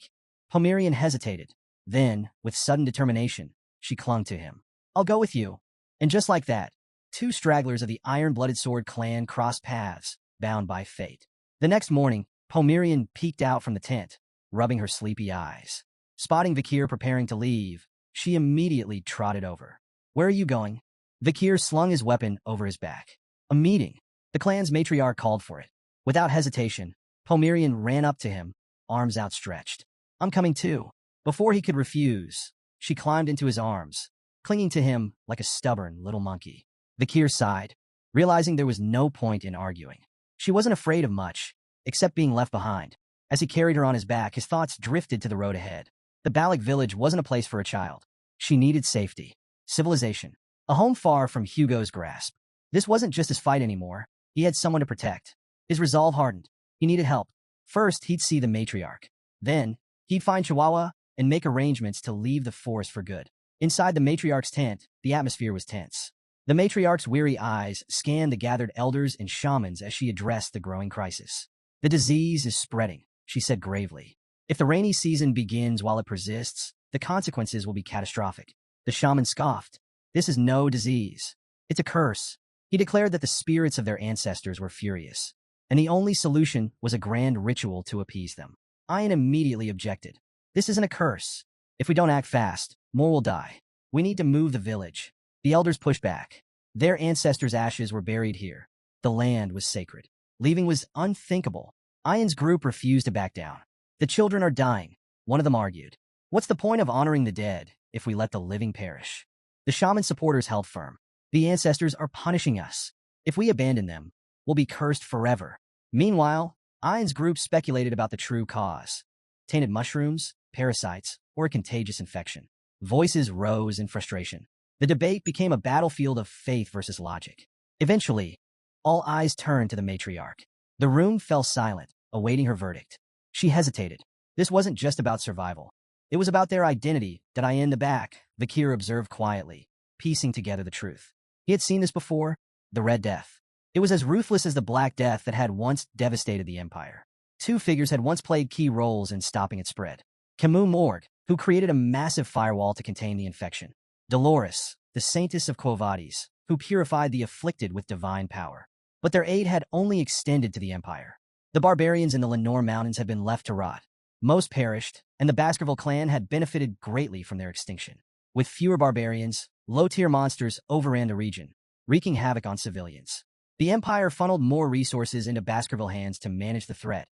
Pomerian hesitated. Then, with sudden determination, she clung to him. I'll go with you. And just like that, 2 stragglers of the iron-blooded sword clan crossed paths, bound by fate. The next morning, Pomerian peeked out from the tent, rubbing her sleepy eyes. Spotting Vikir preparing to leave, she immediately trotted over. Where are you going? Vikir slung his weapon over his back. A meeting. The clan's matriarch called for it. Without hesitation, Pomerian ran up to him, arms outstretched. I'm coming too. Before he could refuse, she climbed into his arms, clinging to him like a stubborn little monkey. Vikir sighed, realizing there was no point in arguing. She wasn't afraid of much, except being left behind. As he carried her on his back, his thoughts drifted to the road ahead. The Balak village wasn't a place for a child. She needed safety, civilization, a home far from Hugo's grasp. This wasn't just his fight anymore. He had someone to protect. His resolve hardened. He needed help. First, he'd see the matriarch. Then, he'd find Chihuahua and make arrangements to leave the forest for good. Inside the matriarch's tent, the atmosphere was tense. The matriarch's weary eyes scanned the gathered elders and shamans as she addressed the growing crisis. The disease is spreading, she said gravely. If the rainy season begins while it persists, the consequences will be catastrophic. The shaman scoffed. This is no disease. It's a curse. He declared that the spirits of their ancestors were furious, and the only solution was a grand ritual to appease them. Ian immediately objected. This isn't a curse. If we don't act fast, more will die. We need to move the village. The elders pushed back. Their ancestors' ashes were buried here. The land was sacred. Leaving was unthinkable. Ian's group refused to back down. The children are dying, one of them argued. What's the point of honoring the dead if we let the living perish? The shaman supporters held firm. The ancestors are punishing us. If we abandon them, we'll be cursed forever. Meanwhile, Ian's group speculated about the true cause. Tainted mushrooms, parasites, or a contagious infection. Voices rose in frustration. The debate became a battlefield of faith versus logic. Eventually, all eyes turned to the matriarch. The room fell silent, awaiting her verdict. She hesitated. This wasn't just about survival. It was about their identity. Did I in the back? Vakir observed quietly, piecing together the truth. He had seen this before, the Red Death. It was as ruthless as the Black Death that had once devastated the Empire. Two figures had once played key roles in stopping its spread. Camus Morgue, who created a massive firewall to contain the infection. Dolores, the saintess of Quo Vadis, who purified the afflicted with divine power. But their aid had only extended to the Empire. The barbarians in the Lenore Mountains had been left to rot. Most perished, and the Baskerville clan had benefited greatly from their extinction. With fewer barbarians, low-tier monsters overran the region, wreaking havoc on civilians. The Empire funneled more resources into Baskerville hands to manage the threat,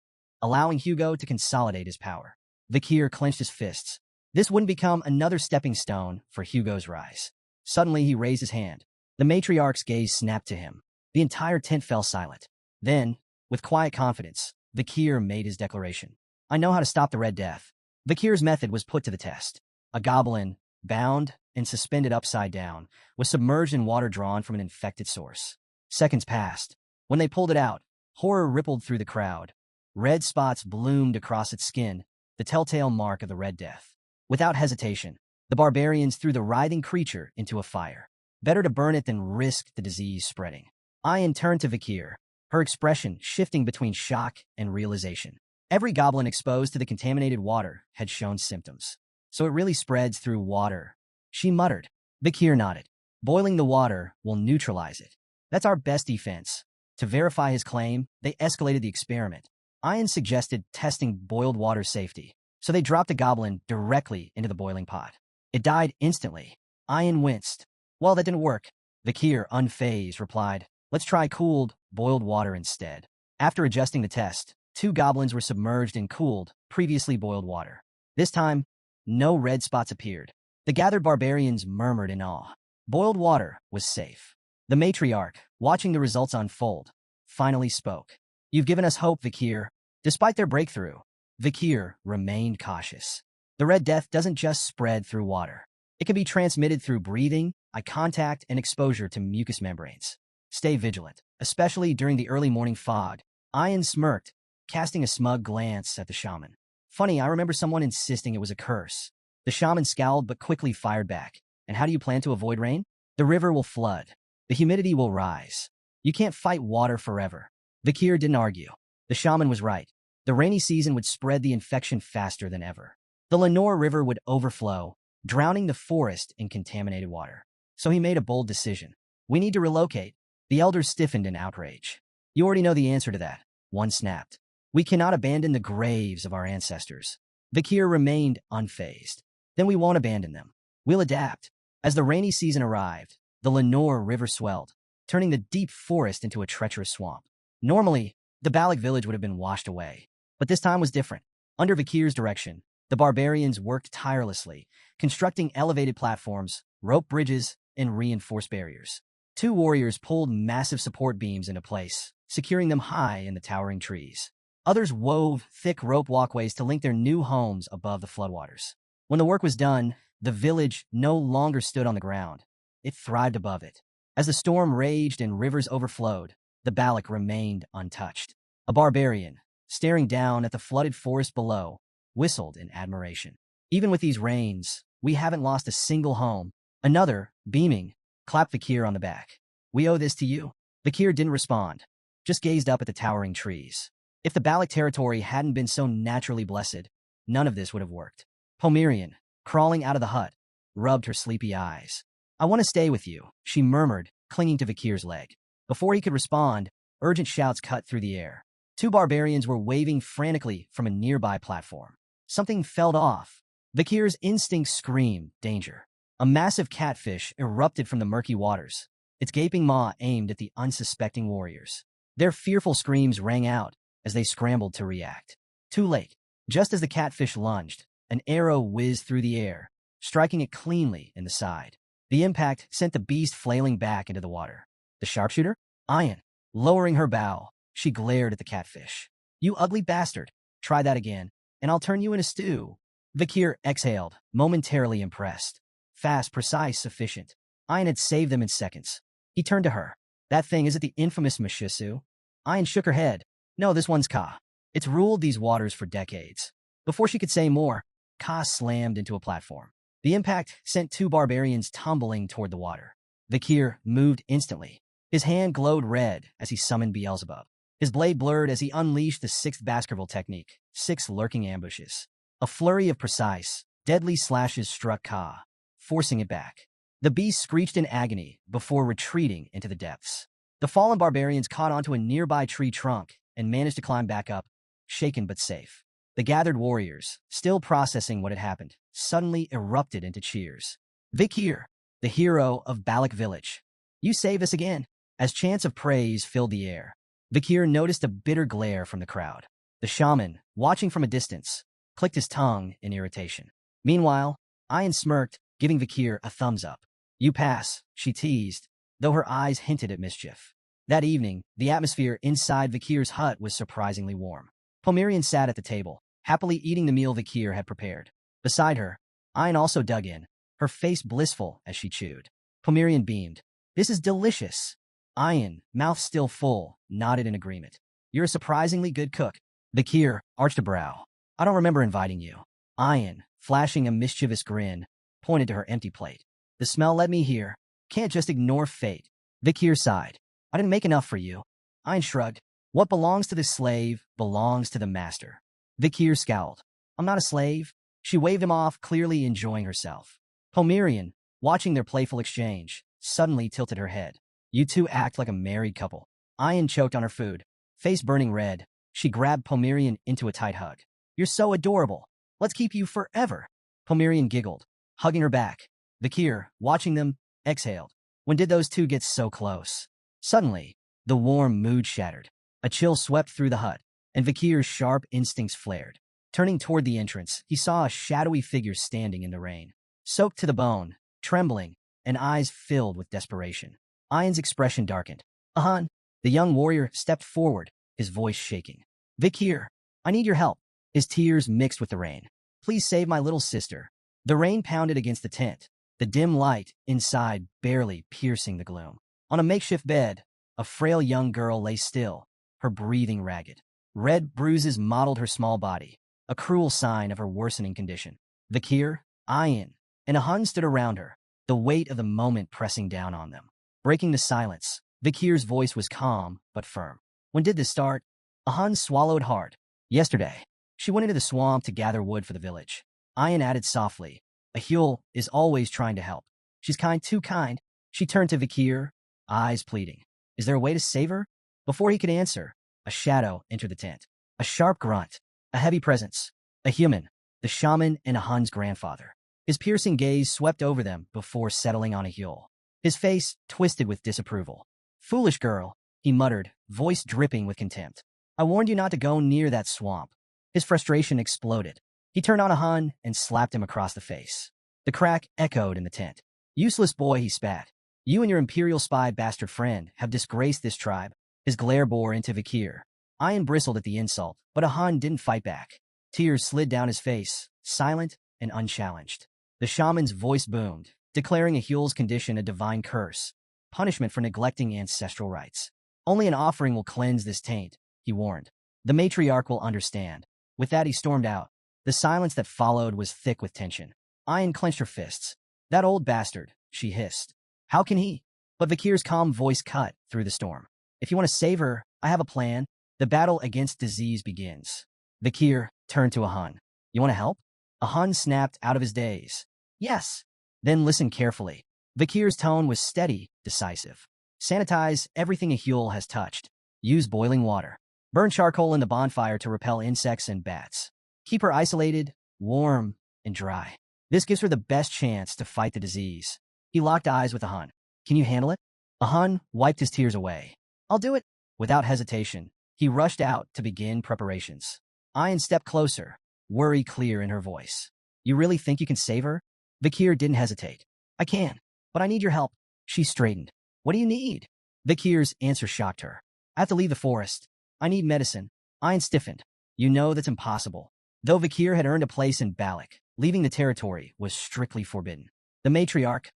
allowing Hugo to consolidate his power. Vakir clenched his fists. This wouldn't become another stepping stone for Hugo's rise. Suddenly, he raised his hand. The matriarch's gaze snapped to him. The entire tent fell silent. Then, with quiet confidence, Vakir made his declaration. I know how to stop the Red Death. Vakir's method was put to the test. A goblin, bound and suspended upside down, was submerged in water drawn from an infected source. Seconds passed. When they pulled it out, horror rippled through the crowd. Red spots bloomed across its skin, the telltale mark of the Red Death. Without hesitation, the barbarians threw the writhing creature into a fire. Better to burn it than risk the disease spreading. Ian turned to Vakir, her expression shifting between shock and realization. Every goblin exposed to the contaminated water had shown symptoms. So it really spreads through water. She muttered. Vakir nodded. Boiling the water will neutralize it. That's our best defense. To verify his claim, they escalated the experiment. Ian suggested testing boiled water safety, so they dropped the goblin directly into the boiling pot. It died instantly. Ian winced. Well, that didn't work. Vakir, unfazed, replied, let's try cooled, boiled water instead. After adjusting the test, 2 goblins were submerged in cooled, previously boiled water. This time, no red spots appeared. The gathered barbarians murmured in awe. Boiled water was safe. The matriarch, watching the results unfold, finally spoke. You've given us hope, Vakir. Despite their breakthrough, Vakir remained cautious. The Red Death doesn't just spread through water. It can be transmitted through breathing, eye contact, and exposure to mucous membranes. Stay vigilant, especially during the early morning fog. Ian smirked, casting a smug glance at the shaman. Funny, I remember someone insisting it was a curse. The shaman scowled but quickly fired back. And how do you plan to avoid rain? The river will flood. The humidity will rise. You can't fight water forever. Vakir didn't argue. The shaman was right. The rainy season would spread the infection faster than ever. The Lenore River would overflow, drowning the forest in contaminated water. So he made a bold decision. We need to relocate. The elders stiffened in outrage. You already know the answer to that. One snapped. We cannot abandon the graves of our ancestors. Vakir remained unfazed. Then we won't abandon them. We'll adapt. As the rainy season arrived, the Lenore River swelled, turning the deep forest into a treacherous swamp. Normally, the Balak village would have been washed away. But this time was different. Under Vakir's direction, the barbarians worked tirelessly, constructing elevated platforms, rope bridges, and reinforced barriers. 2 warriors pulled massive support beams into place, securing them high in the towering trees. Others wove thick rope walkways to link their new homes above the floodwaters. When the work was done, the village no longer stood on the ground. It thrived above it. As the storm raged and rivers overflowed, the Balak remained untouched. A barbarian, staring down at the flooded forest below, whistled in admiration. Even with these rains, we haven't lost a single home. Another, beaming, clapped Vakir on the back. We owe this to you. Vakir didn't respond, just gazed up at the towering trees. If the Balak territory hadn't been so naturally blessed, none of this would have worked. Pomerian, crawling out of the hut, rubbed her sleepy eyes. I want to stay with you, she murmured, clinging to Vakir's leg. Before he could respond, urgent shouts cut through the air. Two barbarians were waving frantically from a nearby platform. Something fell off. Vakir's instincts screamed, danger. A massive catfish erupted from the murky waters, its gaping maw aimed at the unsuspecting warriors. Their fearful screams rang out as they scrambled to react. Too late. Just as the catfish lunged, an arrow whizzed through the air, striking it cleanly in the side. The impact sent the beast flailing back into the water. The sharpshooter? Ayan. Lowering her bow, she glared at the catfish. You ugly bastard. Try that again, and I'll turn you in a stew. Vakir exhaled, momentarily impressed. Fast, precise, sufficient. Ayan had saved them in seconds. He turned to her. That thing, is it the infamous Mishisu? Ayan shook her head. No, this one's Ka. It's ruled these waters for decades. Before she could say more, Ka slammed into a platform. The impact sent two barbarians tumbling toward the water. Vakir moved instantly. His hand glowed red as he summoned Beelzebub. His blade blurred as he unleashed the sixth Baskerville technique, 6 lurking ambushes. A flurry of precise, deadly slashes struck Ka, forcing it back. The beast screeched in agony before retreating into the depths. The fallen barbarians caught onto a nearby tree trunk and managed to climb back up, shaken but safe. The gathered warriors, still processing what had happened, suddenly erupted into cheers. Vakir, the hero of Balak village. You save us again. As chants of praise filled the air, Vakir noticed a bitter glare from the crowd. The shaman, watching from a distance, clicked his tongue in irritation. Meanwhile, Ayan smirked, giving Vakir a thumbs up. You pass, she teased, though her eyes hinted at mischief. That evening, the atmosphere inside Vakir's hut was surprisingly warm. Pomerian sat at the table, happily eating the meal Vakir had prepared. Beside her, Ayan also dug in, her face blissful as she chewed. Pomerian beamed. This is delicious. Ayan, mouth still full, nodded in agreement. You're a surprisingly good cook. Vakir arched a brow. I don't remember inviting you. Ayan, flashing a mischievous grin, pointed to her empty plate. The smell led me here. Can't just ignore fate. Vakir sighed. I didn't make enough for you. Ayan shrugged. What belongs to the slave belongs to the master. Vakir scowled. I'm not a slave. She waved him off, clearly enjoying herself. Pomerian, watching their playful exchange, suddenly tilted her head. You two act like a married couple. Ayan choked on her food, face burning red. She grabbed Pomerian into a tight hug. You're so adorable. Let's keep you forever. Pomerian giggled, hugging her back. Vakir, watching them, exhaled. When did those two get so close? Suddenly, the warm mood shattered. A chill swept through the hut, and Vakir's sharp instincts flared. Turning toward the entrance, he saw a shadowy figure standing in the rain, soaked to the bone, trembling, and eyes filled with desperation. Ayan's expression darkened. Ahan, the young warrior stepped forward, his voice shaking. Vakir, I need your help. His tears mixed with the rain. Please save my little sister. The rain pounded against the tent, the dim light inside barely piercing the gloom. On a makeshift bed, a frail young girl lay still, her breathing ragged. Red bruises mottled her small body, a cruel sign of her worsening condition. Vakir, Ayan, and Ahan stood around her, the weight of the moment pressing down on them. Breaking the silence, Vakir's voice was calm but firm. When did this start? Ahan swallowed hard. Yesterday. She went into the swamp to gather wood for the village. Ayan added softly. Ahul is always trying to help. She's kind, too kind. She turned to Vakir, eyes pleading. Is there a way to save her? Before he could answer, a shadow entered the tent. A sharp grunt, a heavy presence. A human, the shaman and Ahan's grandfather. His piercing gaze swept over them before settling on Ahul. His face twisted with disapproval. Foolish girl, he muttered, voice dripping with contempt. I warned you not to go near that swamp. His frustration exploded. He turned on Ahan and slapped him across the face. The crack echoed in the tent. Useless boy, he spat. You and your imperial spy bastard friend have disgraced this tribe. His glare bore into Vakir. Ayan bristled at the insult, but Ahan didn't fight back. Tears slid down his face, silent and unchallenged. The shaman's voice boomed, declaring Ahul's condition a divine curse, punishment for neglecting ancestral rites. Only an offering will cleanse this taint, he warned. The matriarch will understand. With that, he stormed out. The silence that followed was thick with tension. Ayan clenched her fists. That old bastard, she hissed. How can he? But Vikir's calm voice cut through the storm. If you want to save her, I have a plan. The battle against disease begins. Vikir turned to Ahun. You want to help? Ahun snapped out of his daze. Yes. Then listen carefully. Vikir's tone was steady, decisive. Sanitize everything a Huel has touched. Use boiling water. Burn charcoal in the bonfire to repel insects and bats. Keep her isolated, warm, and dry. This gives her the best chance to fight the disease. He locked eyes with Ahun. Can you handle it? Ahun wiped his tears away. I'll do it. Without hesitation, he rushed out to begin preparations. Ayan stepped closer, worry clear in her voice. You really think you can save her? Vikir didn't hesitate. I can, but I need your help. She straightened. What do you need? Vikir's answer shocked her. I have to leave the forest. I need medicine. Ayan stiffened. You know that's impossible. Though Vikir had earned a place in Balak, leaving the territory was strictly forbidden. The matriarch,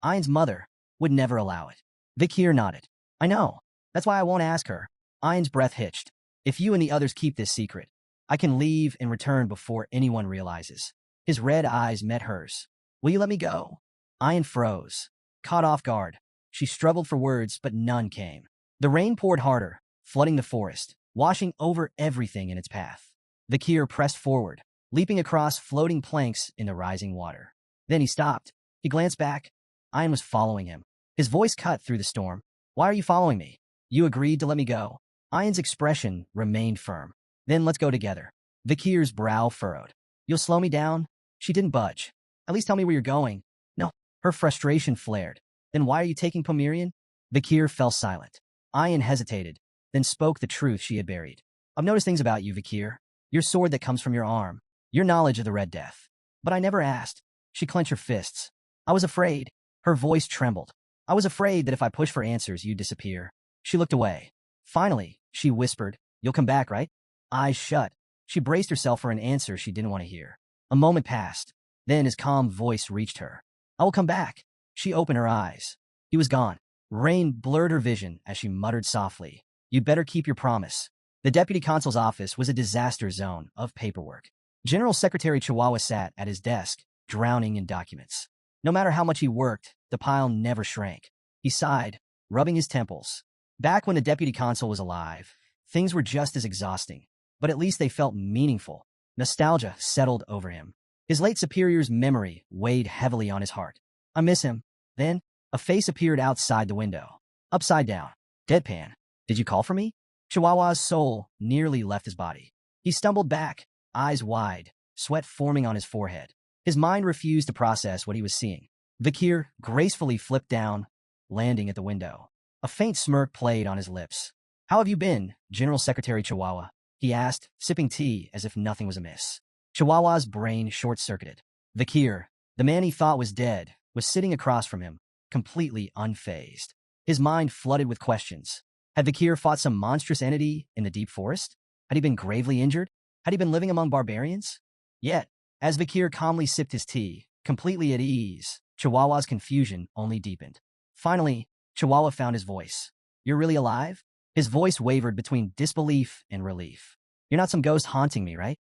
Ayan's mother, would never allow it. Vikir nodded. I know. That's why I won't ask her. Ayan's breath hitched. If you and the others keep this secret, I can leave and return before anyone realizes. His red eyes met hers. Will you let me go? Ayan froze. Caught off guard. She struggled for words, but none came. The rain poured harder, flooding the forest, washing over everything in its path. Vikir pressed forward, leaping across floating planks in the rising water. Then he stopped. He glanced back. Ayan was following him. His voice cut through the storm. Why are you following me? You agreed to let me go. Ayan's expression remained firm. Then let's go together. Vikir's brow furrowed. You'll slow me down? She didn't budge. At least tell me where you're going. No. Her frustration flared. Then why are you taking Pomerian? Vikir fell silent. Ayan hesitated, then spoke the truth she had buried. I've noticed things about you, Vikir. Your sword that comes from your arm. Your knowledge of the Red Death. But I never asked. She clenched her fists. I was afraid. Her voice trembled. I was afraid that if I pushed for answers, you'd disappear. She looked away. Finally, she whispered, You'll come back, right? Eyes shut. She braced herself for an answer she didn't want to hear. A moment passed. Then his calm voice reached her. I will come back. She opened her eyes. He was gone. Rain blurred her vision as she muttered softly. You'd better keep your promise. The deputy consul's office was a disaster zone of paperwork. General Secretary Chihuahua sat at his desk, drowning in documents. No matter how much he worked, the pile never shrank. He sighed, rubbing his temples. Back when the deputy consul was alive, things were just as exhausting, but at least they felt meaningful. Nostalgia settled over him. His late superior's memory weighed heavily on his heart. I miss him. Then, a face appeared outside the window. Upside down. Deadpan. Did you call for me? Chihuahua's soul nearly left his body. He stumbled back, eyes wide, sweat forming on his forehead. His mind refused to process what he was seeing. Vikir gracefully flipped down, landing at the window. A faint smirk played on his lips. How have you been, General Secretary Chihuahua? He asked, sipping tea as if nothing was amiss. Chihuahua's brain short-circuited. Vikir, the man he thought was dead, was sitting across from him, completely unfazed. His mind flooded with questions. Had Vikir fought some monstrous entity in the deep forest? Had he been gravely injured? Had he been living among barbarians? Yet, as Vikir calmly sipped his tea, completely at ease, Chihuahua's confusion only deepened. Finally, Chihuahua found his voice. You're really alive? His voice wavered between disbelief and relief. You're not some ghost haunting me, right?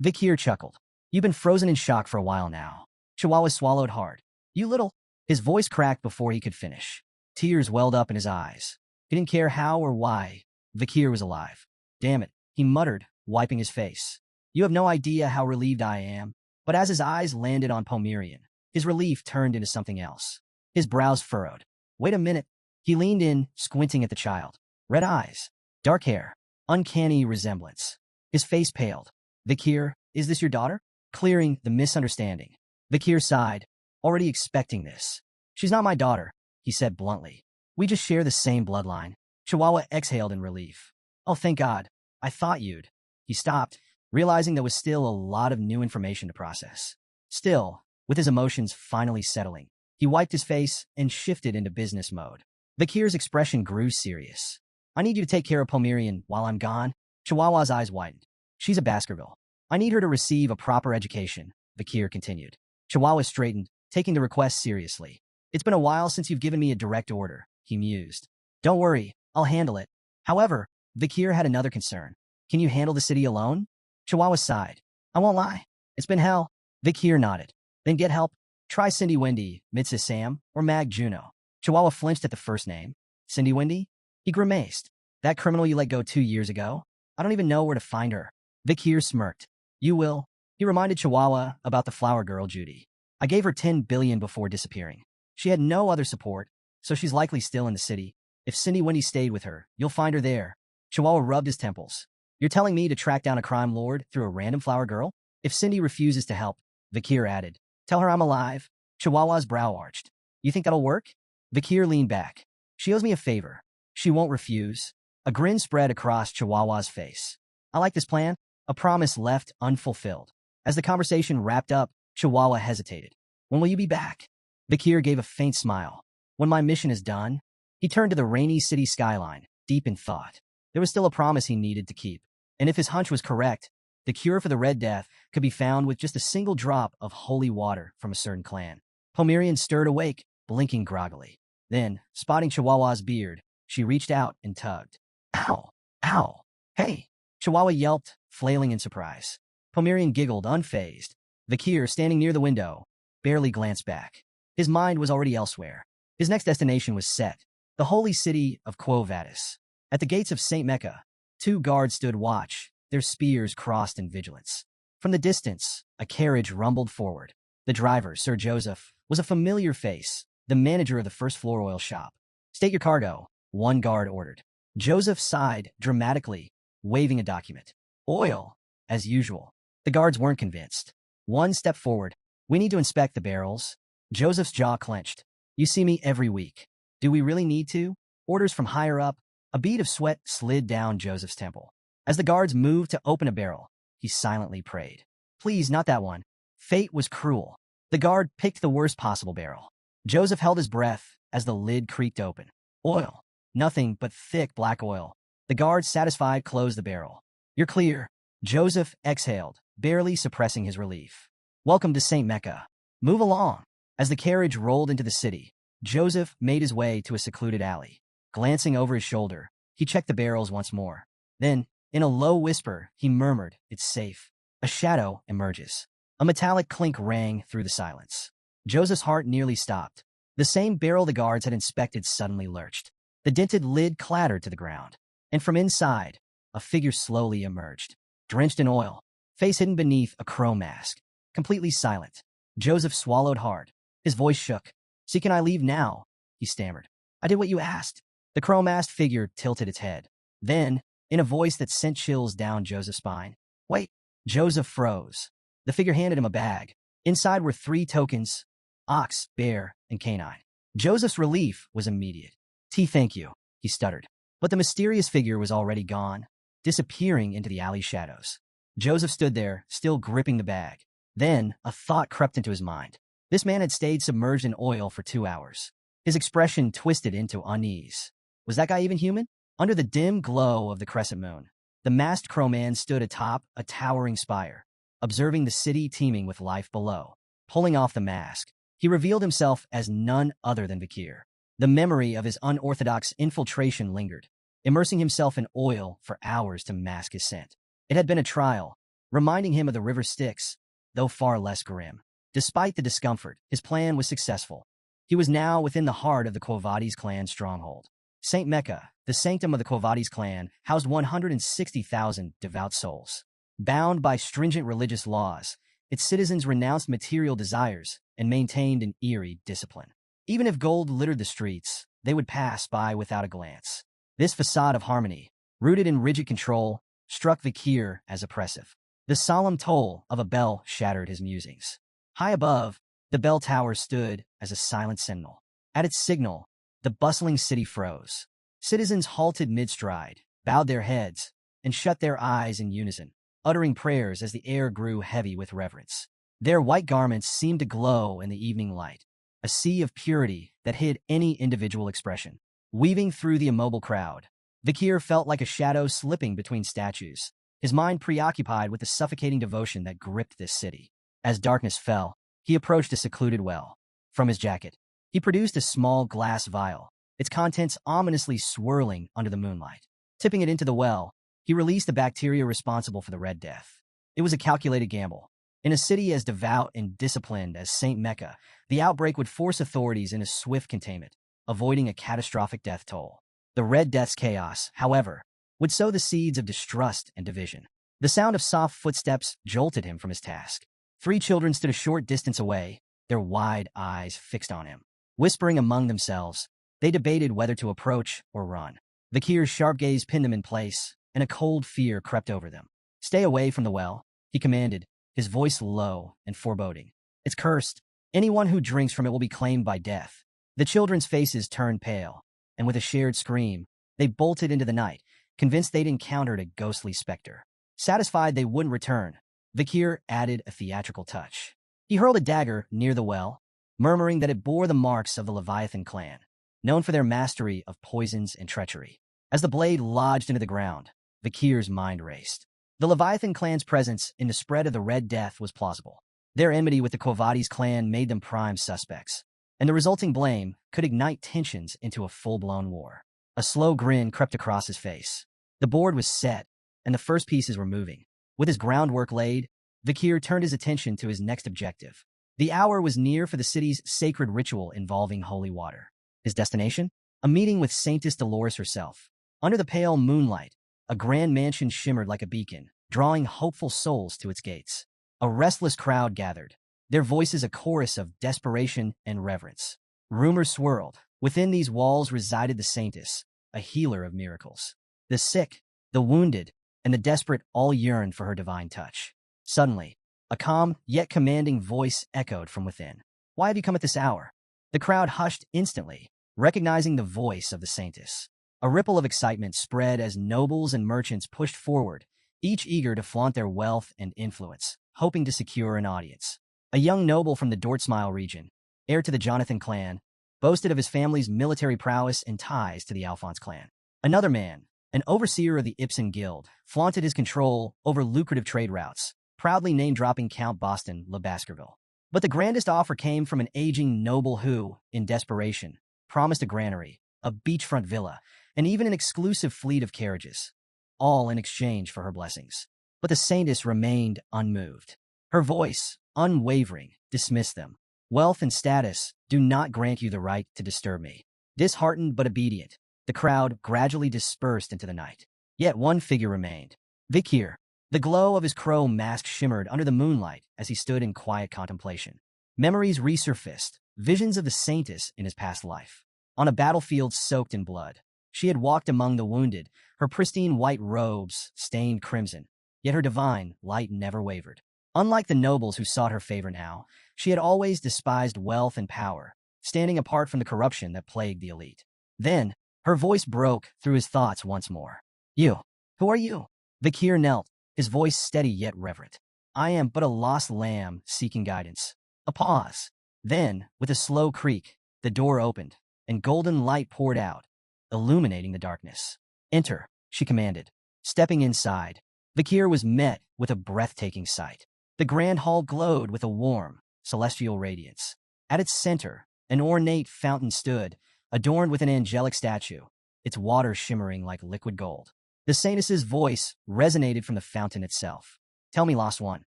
Vikir chuckled. You've been frozen in shock for a while now. Chihuahua swallowed hard. You little... His voice cracked before he could finish. Tears welled up in his eyes. He didn't care how or why Vikir was alive. Damn it, he muttered, wiping his face. You have no idea how relieved I am. But as his eyes landed on Pomerian, his relief turned into something else. His brows furrowed. Wait a minute. He leaned in, squinting at the child. Red eyes, dark hair, uncanny resemblance. His face paled. Vikir, is this your daughter? Clearing the misunderstanding. Vikir sighed, already expecting this. She's not my daughter, he said bluntly. We just share the same bloodline. Chihuahua exhaled in relief. Oh, thank God. I thought you'd. He stopped, realizing there was still a lot of new information to process. Still, with his emotions finally settling, he wiped his face and shifted into business mode. Vikir's expression grew serious. I need you to take care of Pomerian while I'm gone. Chihuahua's eyes widened. She's a Baskerville. I need her to receive a proper education, Vikir continued. Chihuahua straightened, taking the request seriously. It's been a while since you've given me a direct order, he mused. Don't worry, I'll handle it. However, Vikir had another concern. Can you handle the city alone? Chihuahua sighed. I won't lie. It's been hell. Vic here nodded. Then get help. Try Cindy Wendy, Mrs. Sam, or Mag Juno. Chihuahua flinched at the first name. Cindy Wendy? He grimaced. That criminal you let go 2 years ago? I don't even know where to find her. Vic here smirked. You will. He reminded Chihuahua about the flower girl, Judy. I gave her 10 billion before disappearing. She had no other support, so she's likely still in the city. If Cindy Wendy stayed with her, you'll find her there. Chihuahua rubbed his temples. You're telling me to track down a crime lord through a random flower girl? If Cindy refuses to help, Vakir added, tell her I'm alive. Chihuahua's brow arched. You think that'll work? Vakir leaned back. She owes me a favor. She won't refuse. A grin spread across Chihuahua's face. I like this plan. A promise left unfulfilled. As the conversation wrapped up, Chihuahua hesitated. When will you be back? Vakir gave a faint smile. When my mission is done. He turned to the rainy city skyline, deep in thought. There was still a promise he needed to keep. And if his hunch was correct, the cure for the Red Death could be found with just a single drop of holy water from a certain clan. Pomerian stirred awake, blinking groggily. Then, spotting Chihuahua's beard, she reached out and tugged. Ow! Ow! Hey! Chihuahua yelped, flailing in surprise. Pomerian giggled, unfazed. Vakir, standing near the window, barely glanced back. His mind was already elsewhere. His next destination was set, the holy city of Quo Vadis. At the gates of St. Mecca, 2 guards stood watch, their spears crossed in vigilance. From the distance, a carriage rumbled forward. The driver, Sir Joseph, was a familiar face, the manager of the first-floor oil shop. State your cargo, one guard ordered. Joseph sighed dramatically, waving a document. Oil, as usual. The guards weren't convinced. One stepped forward. We need to inspect the barrels. Joseph's jaw clenched. You see me every week. Do we really need to? Orders from higher up. A bead of sweat slid down Joseph's temple. As the guards moved to open a barrel, he silently prayed. Please, not that one. Fate was cruel. The guard picked the worst possible barrel. Joseph held his breath as the lid creaked open. Oil. Nothing but thick black oil. The guard, satisfied, closed the barrel. You're clear. Joseph exhaled, barely suppressing his relief. Welcome to St. Mecca. Move along. As the carriage rolled into the city, Joseph made his way to a secluded alley. Glancing over his shoulder, he checked the barrels once more. Then, in a low whisper, he murmured, It's safe. A shadow emerges. A metallic clink rang through the silence. Joseph's heart nearly stopped. The same barrel the guards had inspected suddenly lurched. The dented lid clattered to the ground. And from inside, a figure slowly emerged. Drenched in oil, face hidden beneath a crow mask. Completely silent. Joseph swallowed hard. His voice shook. See, can I leave now? He stammered. I did what you asked. The crow-masked figure tilted its head. Then, in a voice that sent chills down Joseph's spine, Wait. Joseph froze. The figure handed him a bag. Inside were 3 tokens, ox, bear, and canine. Joseph's relief was immediate. Thank you, he stuttered. But the mysterious figure was already gone, disappearing into the alley shadows. Joseph stood there, still gripping the bag. Then, a thought crept into his mind. This man had stayed submerged in oil for 2 hours. His expression twisted into unease. Was that guy even human? Under the dim glow of the crescent moon, the masked crowman stood atop a towering spire, observing the city teeming with life below. Pulling off the mask, he revealed himself as none other than Vakir. The memory of his unorthodox infiltration lingered, immersing himself in oil for hours to mask his scent. It had been a trial, reminding him of the river Styx, though far less grim. Despite the discomfort, his plan was successful. He was now within the heart of the Quo Vadis clan stronghold. St. Mecca, the sanctum of the Quo Vadis clan, housed 160,000 devout souls. Bound by stringent religious laws, its citizens renounced material desires and maintained an eerie discipline. Even if gold littered the streets, they would pass by without a glance. This facade of harmony, rooted in rigid control, struck Vakir as oppressive. The solemn toll of a bell shattered his musings. High above, the bell tower stood as a silent sentinel. At its signal, the bustling city froze. Citizens halted mid-stride, bowed their heads, and shut their eyes in unison, uttering prayers as the air grew heavy with reverence. Their white garments seemed to glow in the evening light, a sea of purity that hid any individual expression. Weaving through the immobile crowd, Vakir felt like a shadow slipping between statues, his mind preoccupied with the suffocating devotion that gripped this city. As darkness fell, he approached a secluded well. From his jacket, he produced a small glass vial, its contents ominously swirling under the moonlight. Tipping it into the well, he released the bacteria responsible for the Red Death. It was a calculated gamble, In a city as devout and disciplined as St. Mecca, the outbreak would force authorities into swift containment, avoiding a catastrophic death toll. The Red Death's chaos, however, would sow the seeds of distrust and division. The sound of soft footsteps jolted him from his task. 3 children stood a short distance away, their wide eyes fixed on him. Whispering among themselves, they debated whether to approach or run. Vikir's sharp gaze pinned them in place, and a cold fear crept over them. "Stay away from the well," he commanded, his voice low and foreboding. "It's cursed. Anyone who drinks from it will be claimed by death." The children's faces turned pale, and with a shared scream, they bolted into the night, convinced they'd encountered a ghostly specter. Satisfied they wouldn't return, Vikir added a theatrical touch. He hurled a dagger near the well, murmuring that it bore the marks of the Leviathan clan, known for their mastery of poisons and treachery. As the blade lodged into the ground, Vikir's mind raced. The Leviathan clan's presence in the spread of the Red Death was plausible. Their enmity with the Quo Vadis clan made them prime suspects, and the resulting blame could ignite tensions into a full-blown war. A slow grin crept across his face. The board was set, and the first pieces were moving. With his groundwork laid, Vikir turned his attention to his next objective. The hour was near for the city's sacred ritual involving holy water. His destination? A meeting with Saintess Dolores herself. Under the pale moonlight, a grand mansion shimmered like a beacon, drawing hopeful souls to its gates. A restless crowd gathered, their voices a chorus of desperation and reverence. Rumors swirled. Within these walls resided the Saintess, a healer of miracles. The sick, the wounded, and the desperate all yearned for her divine touch. Suddenly, a calm yet commanding voice echoed from within. "Why have you come at this hour?" The crowd hushed instantly, recognizing the voice of the Saintess. A ripple of excitement spread as nobles and merchants pushed forward, each eager to flaunt their wealth and influence, hoping to secure an audience. A young noble from the Dortsmile region, heir to the Jonathan clan, boasted of his family's military prowess and ties to the Alphonse clan. Another man, an overseer of the Ibsen Guild, flaunted his control over lucrative trade routes, proudly name-dropping Count Boston Le Baskerville. But the grandest offer came from an aging noble who, in desperation, promised a granary, a beachfront villa, and even an exclusive fleet of carriages, all in exchange for her blessings. But the Saintess remained unmoved. Her voice, unwavering, dismissed them. "Wealth and status do not grant you the right to disturb me." Disheartened but obedient, the crowd gradually dispersed into the night. Yet one figure remained. Vikir. The glow of his crow mask shimmered under the moonlight as he stood in quiet contemplation. Memories resurfaced, visions of the Saintess in his past life. On a battlefield soaked in blood, she had walked among the wounded, her pristine white robes stained crimson, yet her divine light never wavered. Unlike the nobles who sought her favor now, she had always despised wealth and power, standing apart from the corruption that plagued the elite. Then, her voice broke through his thoughts once more. "You, who are you?" Vikir knelt, his voice steady yet reverent. "I am but a lost lamb seeking guidance." A pause. Then, with a slow creak, the door opened, and golden light poured out, illuminating the darkness. "Enter," she commanded. Stepping inside, Vikir was met with a breathtaking sight. The grand hall glowed with a warm, celestial radiance. At its center, an ornate fountain stood, adorned with an angelic statue, its water shimmering like liquid gold. The Saintess's voice resonated from the fountain itself. "Tell me, lost one,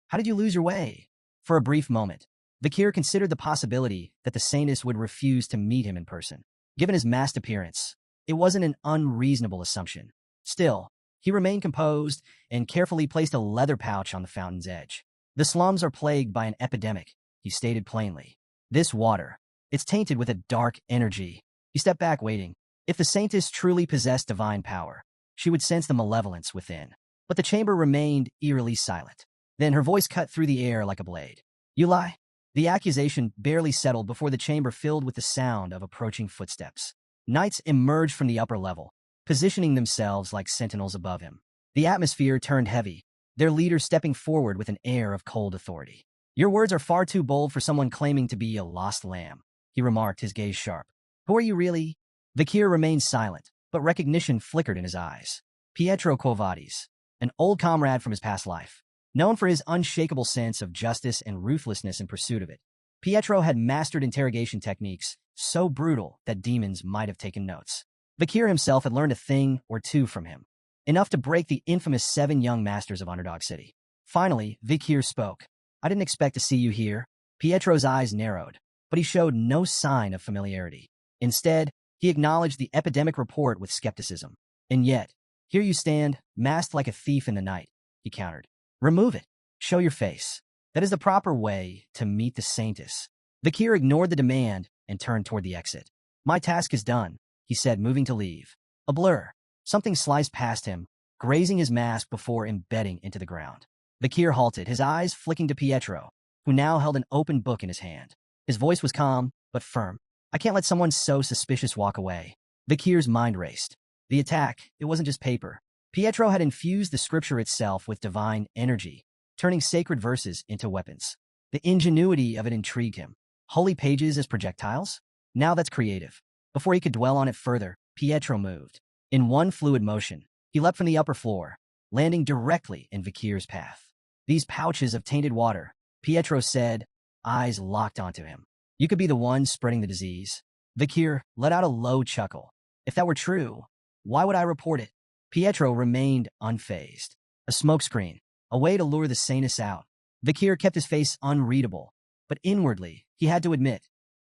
how did you lose your way?" For a brief moment, Vikir considered the possibility that the Saintess would refuse to meet him in person. Given his masked appearance, it wasn't an unreasonable assumption. Still, he remained composed and carefully placed a leather pouch on the fountain's edge. "The slums are plagued by an epidemic," he stated plainly. "This water, it's tainted with a dark energy." He stepped back, waiting. If the Saintess truly possessed divine power, she would sense the malevolence within. But the chamber remained eerily silent. Then her voice cut through the air like a blade. "You lie." The accusation barely settled before the chamber filled with the sound of approaching footsteps. Knights emerged from the upper level, positioning themselves like sentinels above him. The atmosphere turned heavy, their leader stepping forward with an air of cold authority. "Your words are far too bold for someone claiming to be a lost lamb," he remarked, his gaze sharp. "Who are you really?" Vikir remained silent, but recognition flickered in his eyes. Pietro Quo Vadis, an old comrade from his past life. Known for his unshakable sense of justice and ruthlessness in pursuit of it, Pietro had mastered interrogation techniques so brutal that demons might have taken notes. Vikir himself had learned a thing or two from him, enough to break the infamous 7 young masters of Underdog City. Finally, Vikir spoke. I didn't expect to see you here. Pietro's eyes narrowed, but he showed no sign of familiarity. Instead, he acknowledged the epidemic report with skepticism. And yet, here you stand, masked like a thief in the night, he countered. Remove it. Show your face. That is the proper way to meet the saintess. Vakir ignored the demand and turned toward the exit. My task is done, he said, moving to leave. A blur. Something sliced past him, grazing his mask before embedding into the ground. Vakir halted, his eyes flicking to Pietro, who now held an open book in his hand. His voice was calm, but firm. I can't let someone so suspicious walk away. Vakir's mind raced. The attack, it wasn't just paper. Pietro had infused the scripture itself with divine energy, turning sacred verses into weapons. The ingenuity of it intrigued him. Holy pages as projectiles? Now that's creative. Before he could dwell on it further, Pietro moved. In one fluid motion, he leapt from the upper floor, landing directly in Vakir's path. These pouches of tainted water, Pietro said, eyes locked onto him. You could be the one spreading the disease. Vakir let out a low chuckle. If that were true, why would I report it? Pietro remained unfazed. A smokescreen, a way to lure the sanus out. Vakir kept his face unreadable, but inwardly, he had to admit,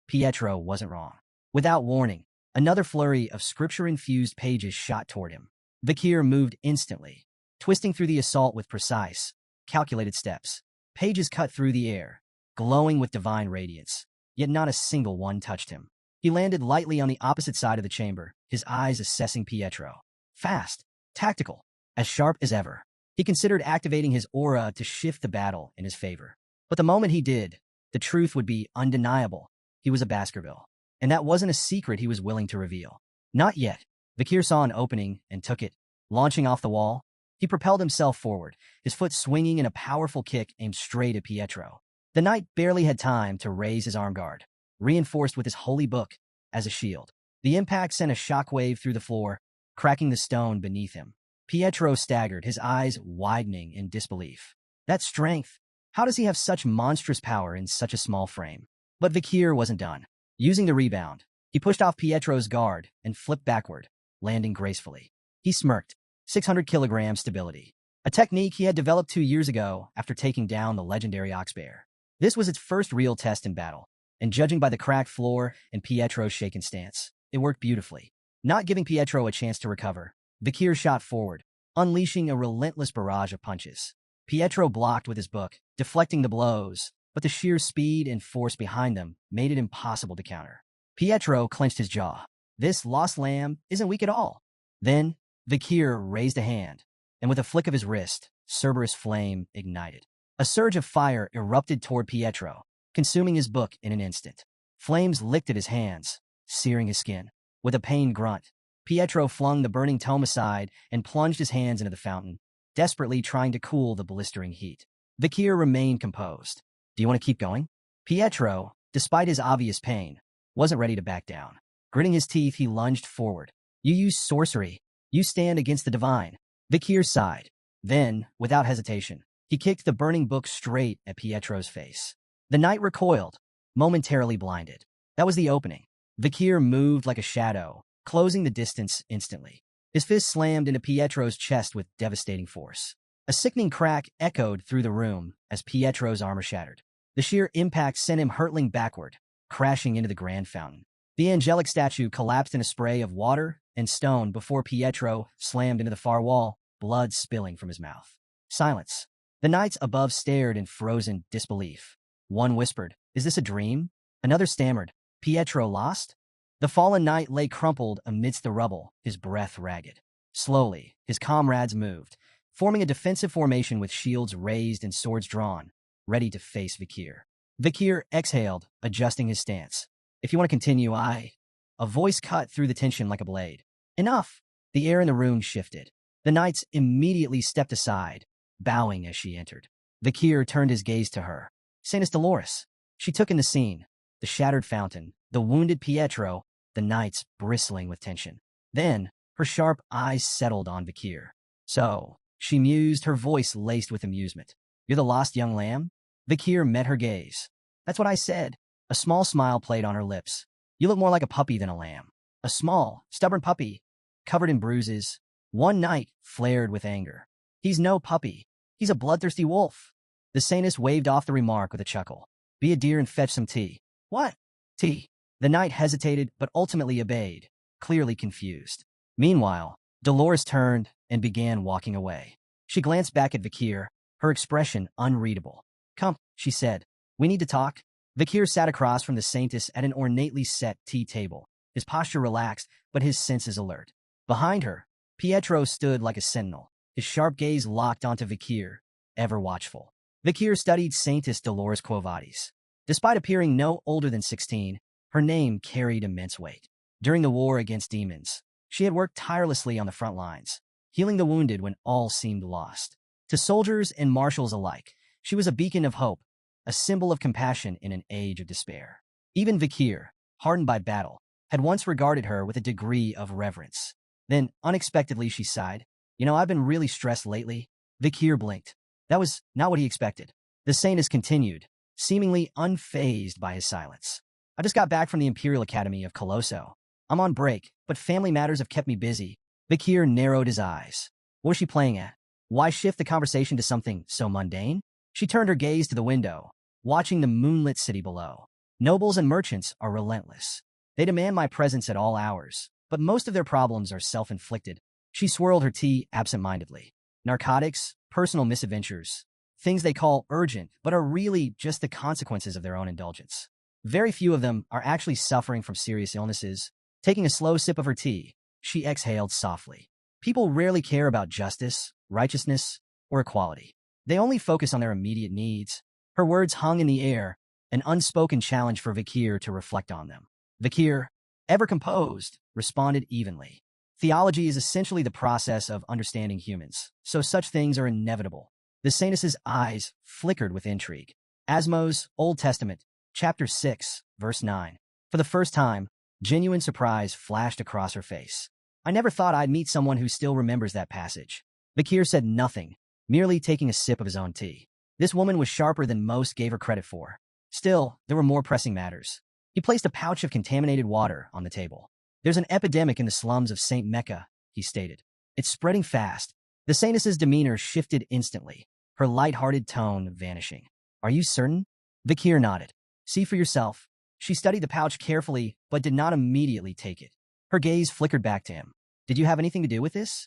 Pietro wasn't wrong. Without warning, another flurry of scripture-infused pages shot toward him. Vakir moved instantly, twisting through the assault with precise, calculated steps. Pages cut through the air, glowing with divine radiance, yet not a single one touched him. He landed lightly on the opposite side of the chamber, his eyes assessing Pietro. Fast, tactical, as sharp as ever. He considered activating his aura to shift the battle in his favor. But the moment he did, the truth would be undeniable. He was a Baskerville. And that wasn't a secret he was willing to reveal. Not yet. Vakir saw an opening and took it. Launching off the wall, he propelled himself forward, his foot swinging in a powerful kick aimed straight at Pietro. The knight barely had time to raise his arm guard, reinforced with his holy book as a shield. The impact sent a shockwave through the floor, cracking the stone beneath him. Pietro staggered, his eyes widening in disbelief. That strength! How does he have such monstrous power in such a small frame? But Vakir wasn't done. Using the rebound, he pushed off Pietro's guard and flipped backward, landing gracefully. He smirked. 600 kilogram stability. A technique he had developed 2 years ago after taking down the legendary Oxbear. This was its first real test in battle, and judging by the cracked floor and Pietro's shaken stance, it worked beautifully. Not giving Pietro a chance to recover, Vakir shot forward, unleashing a relentless barrage of punches. Pietro blocked with his book, deflecting the blows, but the sheer speed and force behind them made it impossible to counter. Pietro clenched his jaw. This lost lamb isn't weak at all. Then, Vakir raised a hand, and with a flick of his wrist, Cerberus flame ignited. A surge of fire erupted toward Pietro, consuming his book in an instant. Flames licked at his hands, searing his skin. With a pained grunt, Pietro flung the burning tome aside and plunged his hands into the fountain, desperately trying to cool the blistering heat. Vakir remained composed. Do you want to keep going? Pietro, despite his obvious pain, wasn't ready to back down. Gritting his teeth, he lunged forward. You use sorcery. You stand against the divine. Vakir sighed. Then, without hesitation, he kicked the burning book straight at Pietro's face. The knight recoiled, momentarily blinded. That was the opening. Vakir moved like a shadow, closing the distance instantly. His fist slammed into Pietro's chest with devastating force. A sickening crack echoed through the room as Pietro's armor shattered. The sheer impact sent him hurtling backward, crashing into the grand fountain. The angelic statue collapsed in a spray of water and stone before Pietro slammed into the far wall, blood spilling from his mouth. Silence. The knights above stared in frozen disbelief. One whispered, "Is this a dream?" Another stammered, "Pietro lost?" The fallen knight lay crumpled amidst the rubble, his breath ragged. Slowly, his comrades moved, forming a defensive formation with shields raised and swords drawn, ready to face Vakir. Vakir exhaled, adjusting his stance. "If you want to continue, A voice cut through the tension like a blade. "Enough!" The air in the room shifted. The knights immediately stepped aside, bowing as she entered. Vakir turned his gaze to her. Saint Dolores. She took in the scene, the shattered fountain, the wounded Pietro, the knights bristling with tension. Then, her sharp eyes settled on Vakir. "So," she mused, her voice laced with amusement. "You're the lost young lamb?" Vakir met her gaze. "That's what I said." A small smile played on her lips. "You look more like a puppy than a lamb. A small, stubborn puppy, covered in bruises." One knight flared with anger. "He's no puppy. He's a bloodthirsty wolf." The Sanus waved off the remark with a chuckle. Be a dear and fetch some tea. What? Tea. The knight hesitated, but ultimately obeyed, clearly confused. Meanwhile, Dolores turned and began walking away. She glanced back at Vikir, her expression unreadable. Come, she said. We need to talk. Vikir sat across from the Saintess at an ornately set tea table, his posture relaxed, but his senses alert. Behind her, Pietro stood like a sentinel, his sharp gaze locked onto Vikir, ever watchful. Vikir studied Saintess Dolores Quo Vadis. Despite appearing no older than 16, her name carried immense weight. During the war against demons, she had worked tirelessly on the front lines, healing the wounded when all seemed lost. To soldiers and marshals alike, she was a beacon of hope, a symbol of compassion in an age of despair. Even Vikir, hardened by battle, had once regarded her with a degree of reverence. Then, unexpectedly, she sighed. I've been really stressed lately. Vikir blinked. That was not what he expected. The Saintess continued, seemingly unfazed by his silence. I just got back from the Imperial Academy of Colosso. I'm on break, but family matters have kept me busy. Vikir narrowed his eyes. What was she playing at? Why shift the conversation to something so mundane? She turned her gaze to the window, watching the moonlit city below. Nobles and merchants are relentless. They demand my presence at all hours, but most of their problems are self-inflicted. She swirled her tea absent-mindedly. Narcotics, personal misadventures, things they call urgent, but are really just the consequences of their own indulgence. Very few of them are actually suffering from serious illnesses. Taking a slow sip of her tea, she exhaled softly. People rarely care about justice, righteousness, or equality. They only focus on their immediate needs. Her words hung in the air, an unspoken challenge for Vikir to reflect on them. Vikir, ever composed, responded evenly. Theology is essentially the process of understanding humans, so such things are inevitable. The Saintess's eyes flickered with intrigue. Asmo's Old Testament, chapter 6, verse 9. For the first time, genuine surprise flashed across her face. I never thought I'd meet someone who still remembers that passage. Vikir said nothing, merely taking a sip of his own tea. This woman was sharper than most gave her credit for. Still, there were more pressing matters. He placed a pouch of contaminated water on the table. There's an epidemic in the slums of St. Mecca, he stated. It's spreading fast. The Saintess's demeanor shifted instantly, her light-hearted tone vanishing. Are you certain? Vikir nodded. See for yourself. She studied the pouch carefully, but did not immediately take it. Her gaze flickered back to him. Did you have anything to do with this?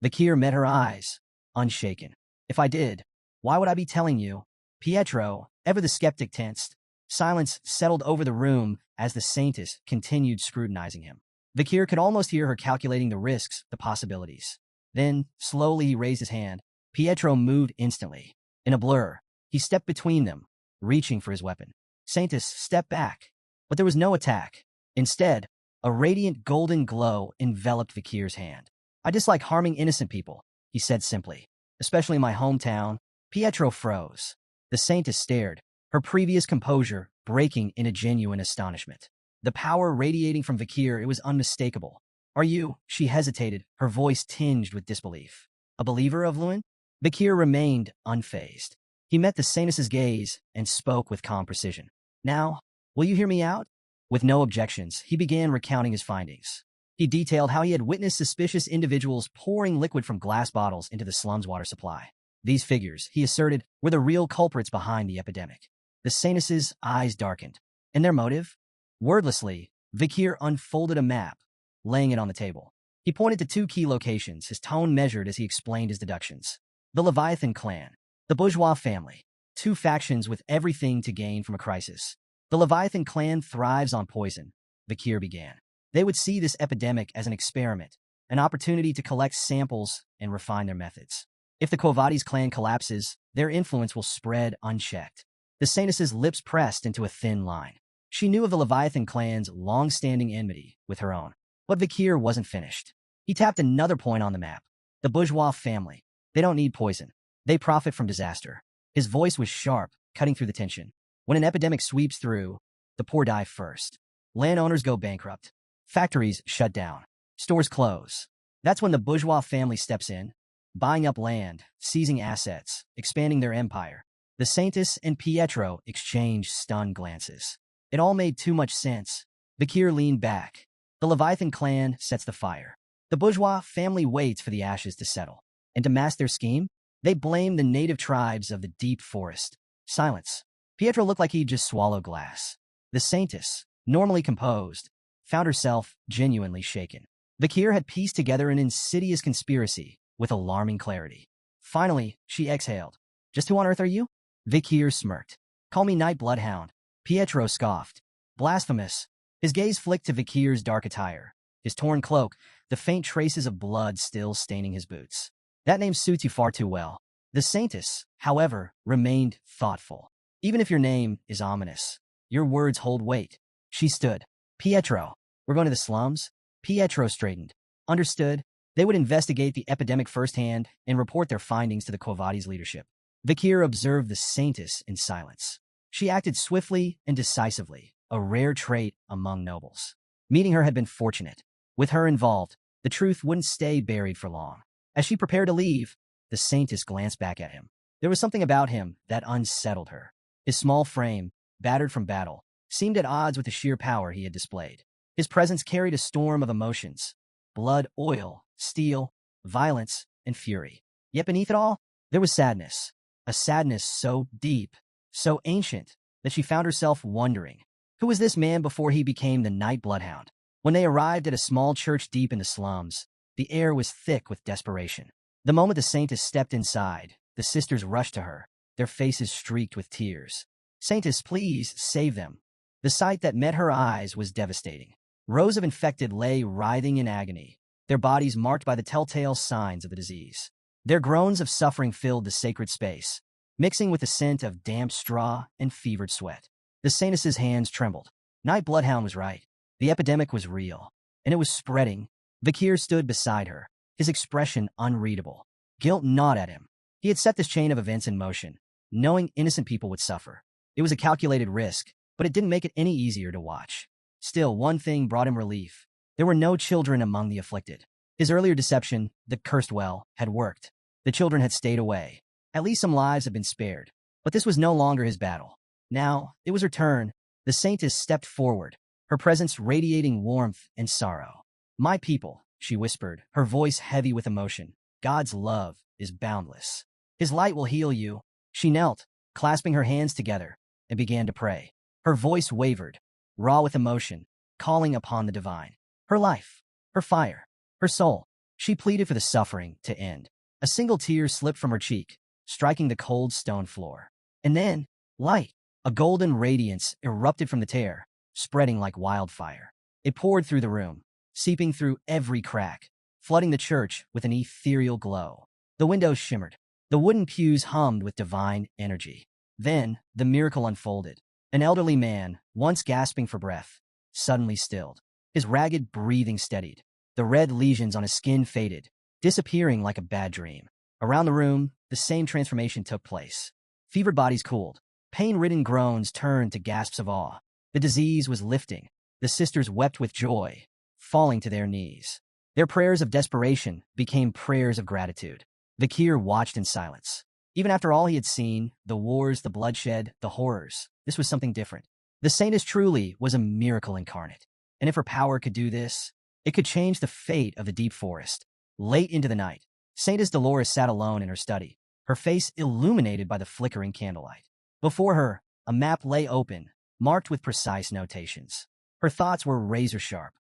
Vikir met her eyes, unshaken. If I did, why would I be telling you? Pietro, ever the skeptic, tensed. Silence settled over the room as the Saintess continued scrutinizing him. Vikir could almost hear her calculating the risks, the possibilities. Then, slowly he raised his hand. Pietro moved instantly. In a blur, he stepped between them, reaching for his weapon. Saintess stepped back, but there was no attack. Instead, a radiant golden glow enveloped Vikir's hand. I dislike harming innocent people, he said simply. Especially in my hometown. Pietro froze. The Saintess stared, her previous composure breaking in a genuine astonishment. The power radiating from Vikir, it was unmistakable. Are you? She hesitated, her voice tinged with disbelief. A believer of Lewin? Vikir remained unfazed. He met the Saintess's gaze and spoke with calm precision. Now, will you hear me out? With no objections, he began recounting his findings. He detailed how he had witnessed suspicious individuals pouring liquid from glass bottles into the slum's water supply. These figures, he asserted, were the real culprits behind the epidemic. The Saintess's eyes darkened. And their motive? Wordlessly, Vikir unfolded a map, laying it on the table. He pointed to two key locations, his tone measured as he explained his deductions. The Leviathan clan, the bourgeois family, two factions with everything to gain from a crisis. The Leviathan clan thrives on poison, Vikir began. They would see this epidemic as an experiment, an opportunity to collect samples and refine their methods. If the Quo Vadis clan collapses, their influence will spread unchecked. The Saintess's lips pressed into a thin line. She knew of the Leviathan clan's long-standing enmity with her own. But Vikir wasn't finished. He tapped another point on the map. The bourgeois family. They don't need poison. They profit from disaster. His voice was sharp, cutting through the tension. When an epidemic sweeps through, the poor die first. Landowners go bankrupt. Factories shut down. Stores close. That's when the bourgeois family steps in, buying up land, seizing assets, expanding their empire. The Saintess and Pietro exchanged stunned glances. It all made too much sense. Vikir leaned back. The Leviathan clan sets the fire. The bourgeois family waits for the ashes to settle. And to mask their scheme, They blamed the native tribes of the deep forest. Silence. Pietro looked like he'd just swallowed glass. The saintess, normally composed, found herself genuinely shaken. Vikir had pieced together an insidious conspiracy with alarming clarity. Finally, she exhaled. Just who on earth are you? Vikir smirked. Call me Night Bloodhound. Pietro scoffed. Blasphemous. His gaze flicked to Vikir's dark attire, his torn cloak, the faint traces of blood still staining his boots. That name suits you far too well. The saintess, however, remained thoughtful. Even if your name is ominous, your words hold weight. She stood. Pietro, we're going to the slums? Pietro straightened. Understood. They would investigate the epidemic firsthand and report their findings to the Kovadi's leadership. Vikir observed the saintess in silence. She acted swiftly and decisively, a rare trait among nobles. Meeting her had been fortunate. With her involved, the truth wouldn't stay buried for long. As she prepared to leave, the saintess glanced back at him. There was something about him that unsettled her. His small frame, battered from battle, seemed at odds with the sheer power he had displayed. His presence carried a storm of emotions: blood, oil, steel, violence, and fury. Yet beneath it all, there was sadness. A sadness so deep, so ancient, that she found herself wondering, who was this man before he became the Night Bloodhound? When they arrived at a small church deep in the slums, the air was thick with desperation. The moment the saintess stepped inside, the sisters rushed to her, their faces streaked with tears. Saintess, please, save them. The sight that met her eyes was devastating. Rows of infected lay writhing in agony, their bodies marked by the telltale signs of the disease. Their groans of suffering filled the sacred space, mixing with the scent of damp straw and fevered sweat. The saintess's hands trembled. Night Bloodhound was right. The epidemic was real, and it was spreading. Vikir stood beside her, his expression unreadable. Guilt gnawed at him. He had set this chain of events in motion, knowing innocent people would suffer. It was a calculated risk, but it didn't make it any easier to watch. Still, one thing brought him relief. There were no children among the afflicted. His earlier deception, the cursed well, had worked. The children had stayed away. At least some lives had been spared. But this was no longer his battle. Now, it was her turn. The saintess stepped forward, her presence radiating warmth and sorrow. My people, she whispered, her voice heavy with emotion. God's love is boundless. His light will heal you. She knelt, clasping her hands together, and began to pray. Her voice wavered, raw with emotion, calling upon the divine. Her life, her fire, her soul. She pleaded for the suffering to end. A single tear slipped from her cheek, striking the cold stone floor. And then, light, a golden radiance erupted from the tear, spreading like wildfire. It poured through the room, seeping through every crack, flooding the church with an ethereal glow. The windows shimmered. The wooden pews hummed with divine energy. Then, the miracle unfolded. An elderly man, once gasping for breath, suddenly stilled. His ragged breathing steadied. The red lesions on his skin faded, disappearing like a bad dream. Around the room, the same transformation took place. Fevered bodies cooled. Pain-ridden groans turned to gasps of awe. The disease was lifting. The sisters wept with joy, falling to their knees. Their prayers of desperation became prayers of gratitude. Vikir watched in silence. Even after all he had seen, the wars, the bloodshed, the horrors, this was something different. The saintess truly was a miracle incarnate. And if her power could do this, it could change the fate of the deep forest. Late into the night, Saintess Dolores sat alone in her study, her face illuminated by the flickering candlelight. Before her, a map lay open, marked with precise notations. Her thoughts were razor-sharp.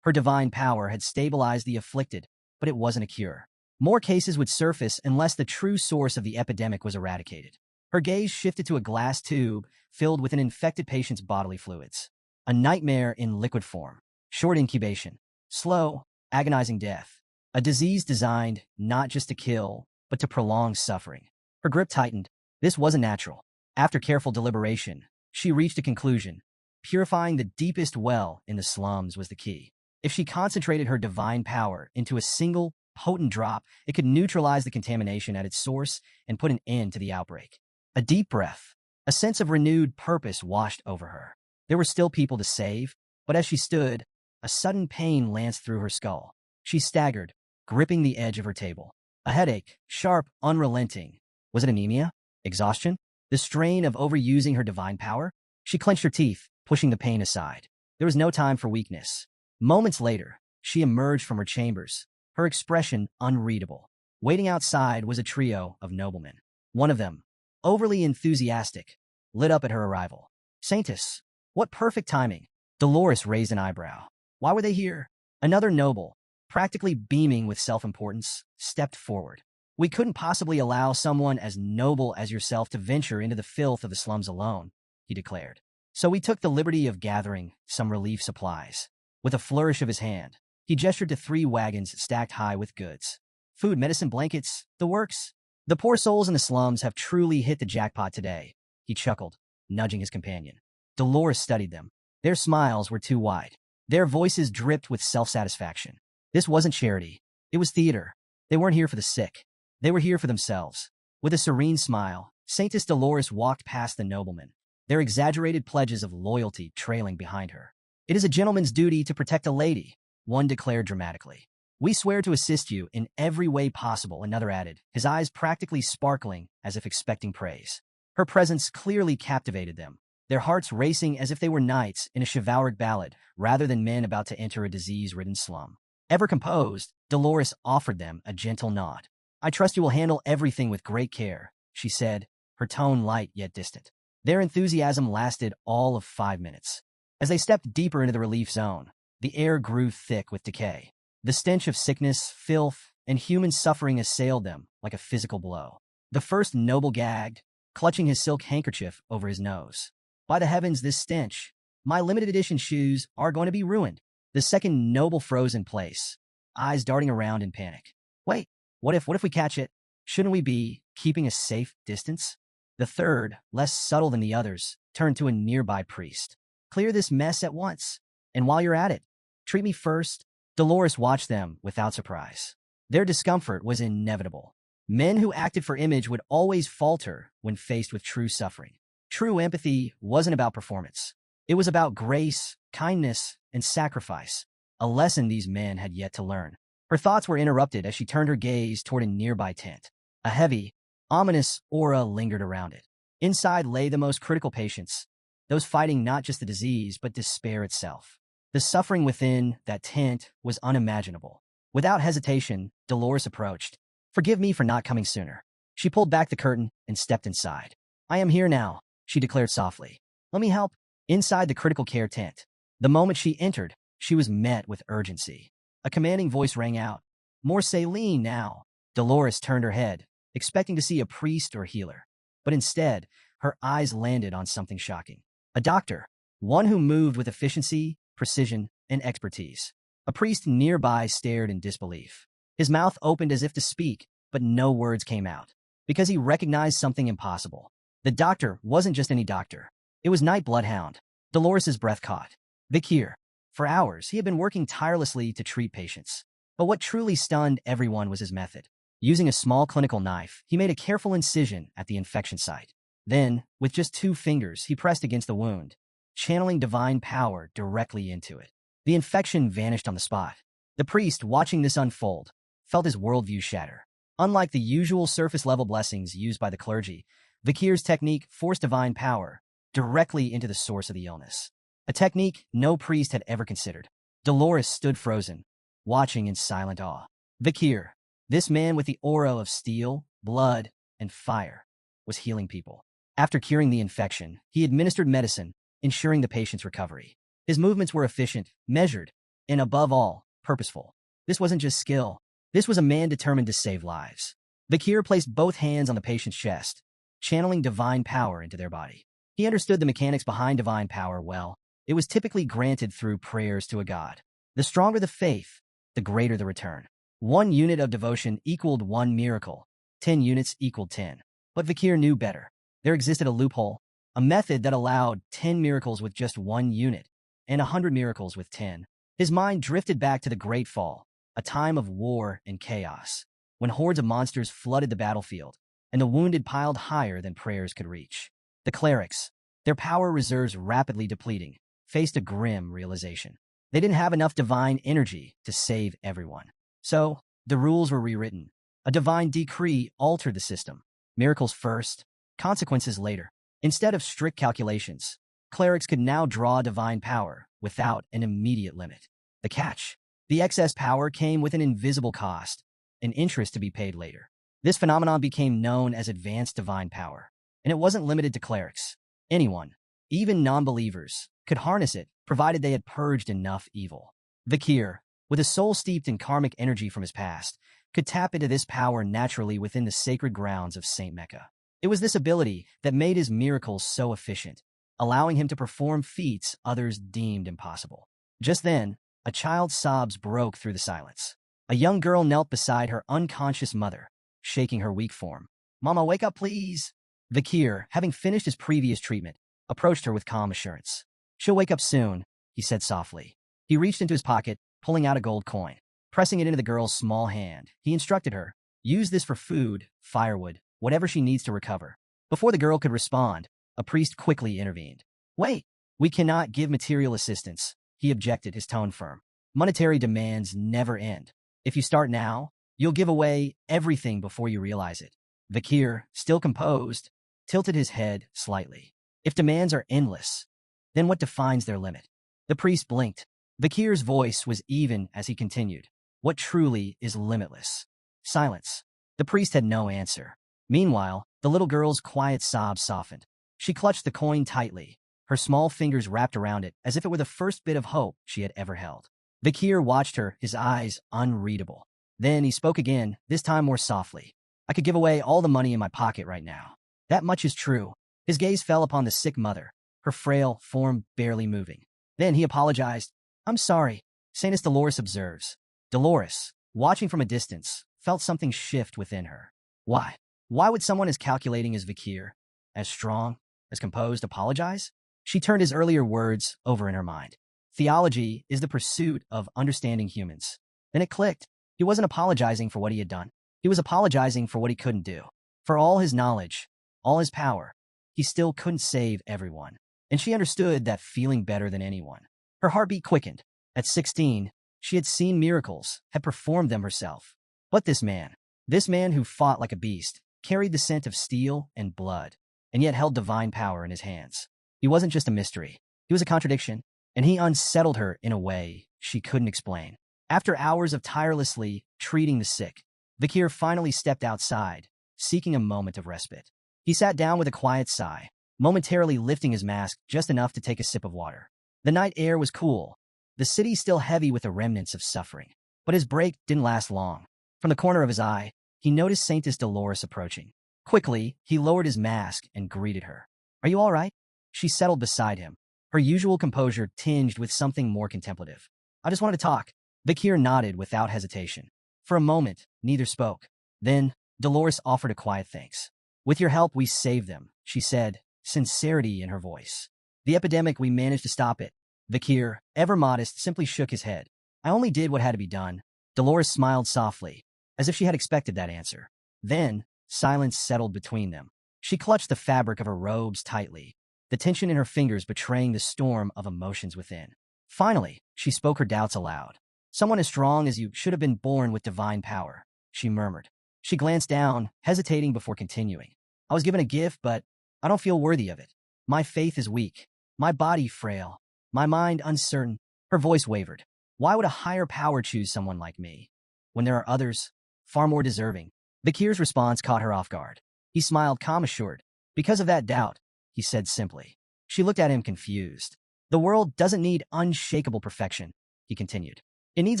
Her divine power had stabilized the afflicted, but it wasn't a cure. More cases would surface unless the true source of the epidemic was eradicated. Her gaze shifted to a glass tube filled with an infected patient's bodily fluids. A nightmare in liquid form. Short incubation. Slow, agonizing death. A disease designed not just to kill, but to prolong suffering. Her grip tightened. This wasn't natural. After careful deliberation, she reached a conclusion. Purifying the deepest well in the slums was the key. If she concentrated her divine power into a single, potent drop, it could neutralize the contamination at its source and put an end to the outbreak. A deep breath. A sense of renewed purpose washed over her. There were still people to save, but as she stood, a sudden pain lanced through her skull. She staggered, gripping the edge of her table. A headache, sharp, unrelenting. Was it anemia? Exhaustion? The strain of overusing her divine power? She clenched her teeth, pushing the pain aside. There was no time for weakness. Moments later, she emerged from her chambers, her expression unreadable. Waiting outside was a trio of noblemen. One of them, overly enthusiastic, lit up at her arrival. Saintess, what perfect timing. Dolores raised an eyebrow. Why were they here? Another noble, practically beaming with self-importance, stepped forward. We couldn't possibly allow someone as noble as yourself to venture into the filth of the slums alone, he declared. So we took the liberty of gathering some relief supplies. With a flourish of his hand, he gestured to 3 wagons stacked high with goods. Food, medicine, blankets, the works. The poor souls in the slums have truly hit the jackpot today, he chuckled, nudging his companion. Dolores studied them. Their smiles were too wide. Their voices dripped with self-satisfaction. This wasn't charity. It was theater. They weren't here for the sick. They were here for themselves. With a serene smile, Saintess Dolores walked past the noblemen, their exaggerated pledges of loyalty trailing behind her. It is a gentleman's duty to protect a lady, one declared dramatically. We swear to assist you in every way possible, another added, his eyes practically sparkling as if expecting praise. Her presence clearly captivated them, their hearts racing as if they were knights in a chivalric ballad rather than men about to enter a disease-ridden slum. Ever composed, Dolores offered them a gentle nod. I trust you will handle everything with great care, she said, her tone light yet distant. Their enthusiasm lasted all of 5 minutes. As they stepped deeper into the relief zone, the air grew thick with decay. The stench of sickness, filth, and human suffering assailed them like a physical blow. The first noble gagged, clutching his silk handkerchief over his nose. By the heavens, this stench. My limited edition shoes are going to be ruined. The second noble froze in place, eyes darting around in panic. Wait, what if we catch it? Shouldn't we be keeping a safe distance? The third, less subtle than the others, turned to a nearby priest. Clear this mess at once. And while you're at it, treat me first. Dolores watched them without surprise. Their discomfort was inevitable. Men who acted for image would always falter when faced with true suffering. True empathy wasn't about performance. It was about grace, kindness, and sacrifice, a lesson these men had yet to learn. Her thoughts were interrupted as she turned her gaze toward a nearby tent. A heavy, ominous aura lingered around it. Inside lay the most critical patients, those fighting not just the disease but despair itself. The suffering within that tent was unimaginable. Without hesitation, Dolores approached. Forgive me for not coming sooner. She pulled back the curtain and stepped inside. I am here now, she declared softly. Let me help. Inside the critical care tent, the moment she entered, she was met with urgency. A commanding voice rang out. More saline now. Dolores turned her head, expecting to see a priest or healer. But instead, her eyes landed on something shocking. A doctor, one who moved with efficiency, precision, and expertise. A priest nearby stared in disbelief. His mouth opened as if to speak, but no words came out, because he recognized something impossible. The doctor wasn't just any doctor. It was Night Bloodhound. Dolores's breath caught. Vikir. For hours, he had been working tirelessly to treat patients. But what truly stunned everyone was his method. Using a small clinical knife, he made a careful incision at the infection site. Then, with just 2 fingers, he pressed against the wound, channeling divine power directly into it. The infection vanished on the spot. The priest, watching this unfold, felt his worldview shatter. Unlike the usual surface-level blessings used by the clergy, Vikir's technique forced divine power directly into the source of the illness. A technique no priest had ever considered. Dolores stood frozen, watching in silent awe. Vikir, this man with the aura of steel, blood, and fire, was healing people. After curing the infection, he administered medicine, ensuring the patient's recovery. His movements were efficient, measured, and above all, purposeful. This wasn't just skill. This was a man determined to save lives. Vikir placed both hands on the patient's chest, channeling divine power into their body. He understood the mechanics behind divine power well. It was typically granted through prayers to a god. The stronger the faith, the greater the return. 1 unit of devotion equaled 1 miracle. 10 units equaled 10. But Vikir knew better. There existed a loophole, a method that allowed 10 miracles with just 1 unit, and 100 miracles with 10. His mind drifted back to the Great Fall, a time of war and chaos, when hordes of monsters flooded the battlefield, and the wounded piled higher than prayers could reach. The clerics, their power reserves rapidly depleting, faced a grim realization. They didn't have enough divine energy to save everyone. So, the rules were rewritten. A divine decree altered the system. Miracles first, consequences later. Instead of strict calculations, clerics could now draw divine power without an immediate limit. The catch: the excess power came with an invisible cost, and interest to be paid later. This phenomenon became known as advanced divine power, and it wasn't limited to clerics. Anyone, even non-believers, could harness it, provided they had purged enough evil. Vakir, with a soul steeped in karmic energy from his past, could tap into this power naturally within the sacred grounds of Saint Mecca. It was this ability that made his miracles so efficient, allowing him to perform feats others deemed impossible. Just then, a child's sobs broke through the silence. A young girl knelt beside her unconscious mother, shaking her weak form. "Mama, wake up, please." Vakir, having finished his previous treatment, approached her with calm assurance. "She'll wake up soon," he said softly. He reached into his pocket, pulling out a gold coin. Pressing it into the girl's small hand, he instructed her, "Use this for food, firewood, whatever she needs to recover." Before the girl could respond, a priest quickly intervened. "Wait, we cannot give material assistance," he objected, his tone firm. "Monetary demands never end. If you start now, you'll give away everything before you realize it." Vakir, still composed, tilted his head slightly. "If demands are endless, then what defines their limit?" The priest blinked. Vakir's voice was even as he continued. "What truly is limitless?" Silence. The priest had no answer. Meanwhile, the little girl's quiet sobs softened. She clutched the coin tightly, her small fingers wrapped around it as if it were the first bit of hope she had ever held. Vakir watched her, his eyes unreadable. Then he spoke again, this time more softly. "I could give away all the money in my pocket right now. That much is true." His gaze fell upon the sick mother, her frail form barely moving. Then he apologized. "I'm sorry," Saintess Dolores observes. Dolores, watching from a distance, felt something shift within her. Why? Why would someone as calculating as Vakir, as strong, as composed, apologize? She turned his earlier words over in her mind. Theology is the pursuit of understanding humans. Then it clicked. He wasn't apologizing for what he had done. He was apologizing for what he couldn't do. For all his knowledge, all his power, he still couldn't save everyone. And she understood that feeling better than anyone. Her heartbeat quickened. At 16, she had seen miracles, had performed them herself. But this man who fought like a beast, carried the scent of steel and blood, and yet held divine power in his hands. He wasn't just a mystery. He was a contradiction, and he unsettled her in a way she couldn't explain. After hours of tirelessly treating the sick, Vakir finally stepped outside, seeking a moment of respite. He sat down with a quiet sigh, momentarily lifting his mask just enough to take a sip of water. The night air was cool, the city still heavy with the remnants of suffering. But his break didn't last long. From the corner of his eye, he noticed Saintess Dolores approaching. Quickly, he lowered his mask and greeted her. "Are you all right?" She settled beside him, her usual composure tinged with something more contemplative. "I just wanted to talk." Vakir nodded without hesitation. For a moment, neither spoke. Then, Dolores offered a quiet thanks. "With your help, we saved them," she said, sincerity in her voice. "The epidemic, we managed to stop it." Vakir, ever modest, simply shook his head. "I only did what had to be done." Dolores smiled softly, as if she had expected that answer. Then, silence settled between them. She clutched the fabric of her robes tightly, the tension in her fingers betraying the storm of emotions within. Finally, she spoke her doubts aloud. "Someone as strong as you should have been born with divine power," she murmured. She glanced down, hesitating before continuing. "I was given a gift, but I don't feel worthy of it. My faith is weak, my body frail, my mind uncertain." Her voice wavered. "Why would a higher power choose someone like me, when there are others, far more deserving?" Vakir's response caught her off guard. He smiled, calm assured. "Because of that doubt," he said simply. She looked at him confused. "The world doesn't need unshakable perfection," he continued. "It needs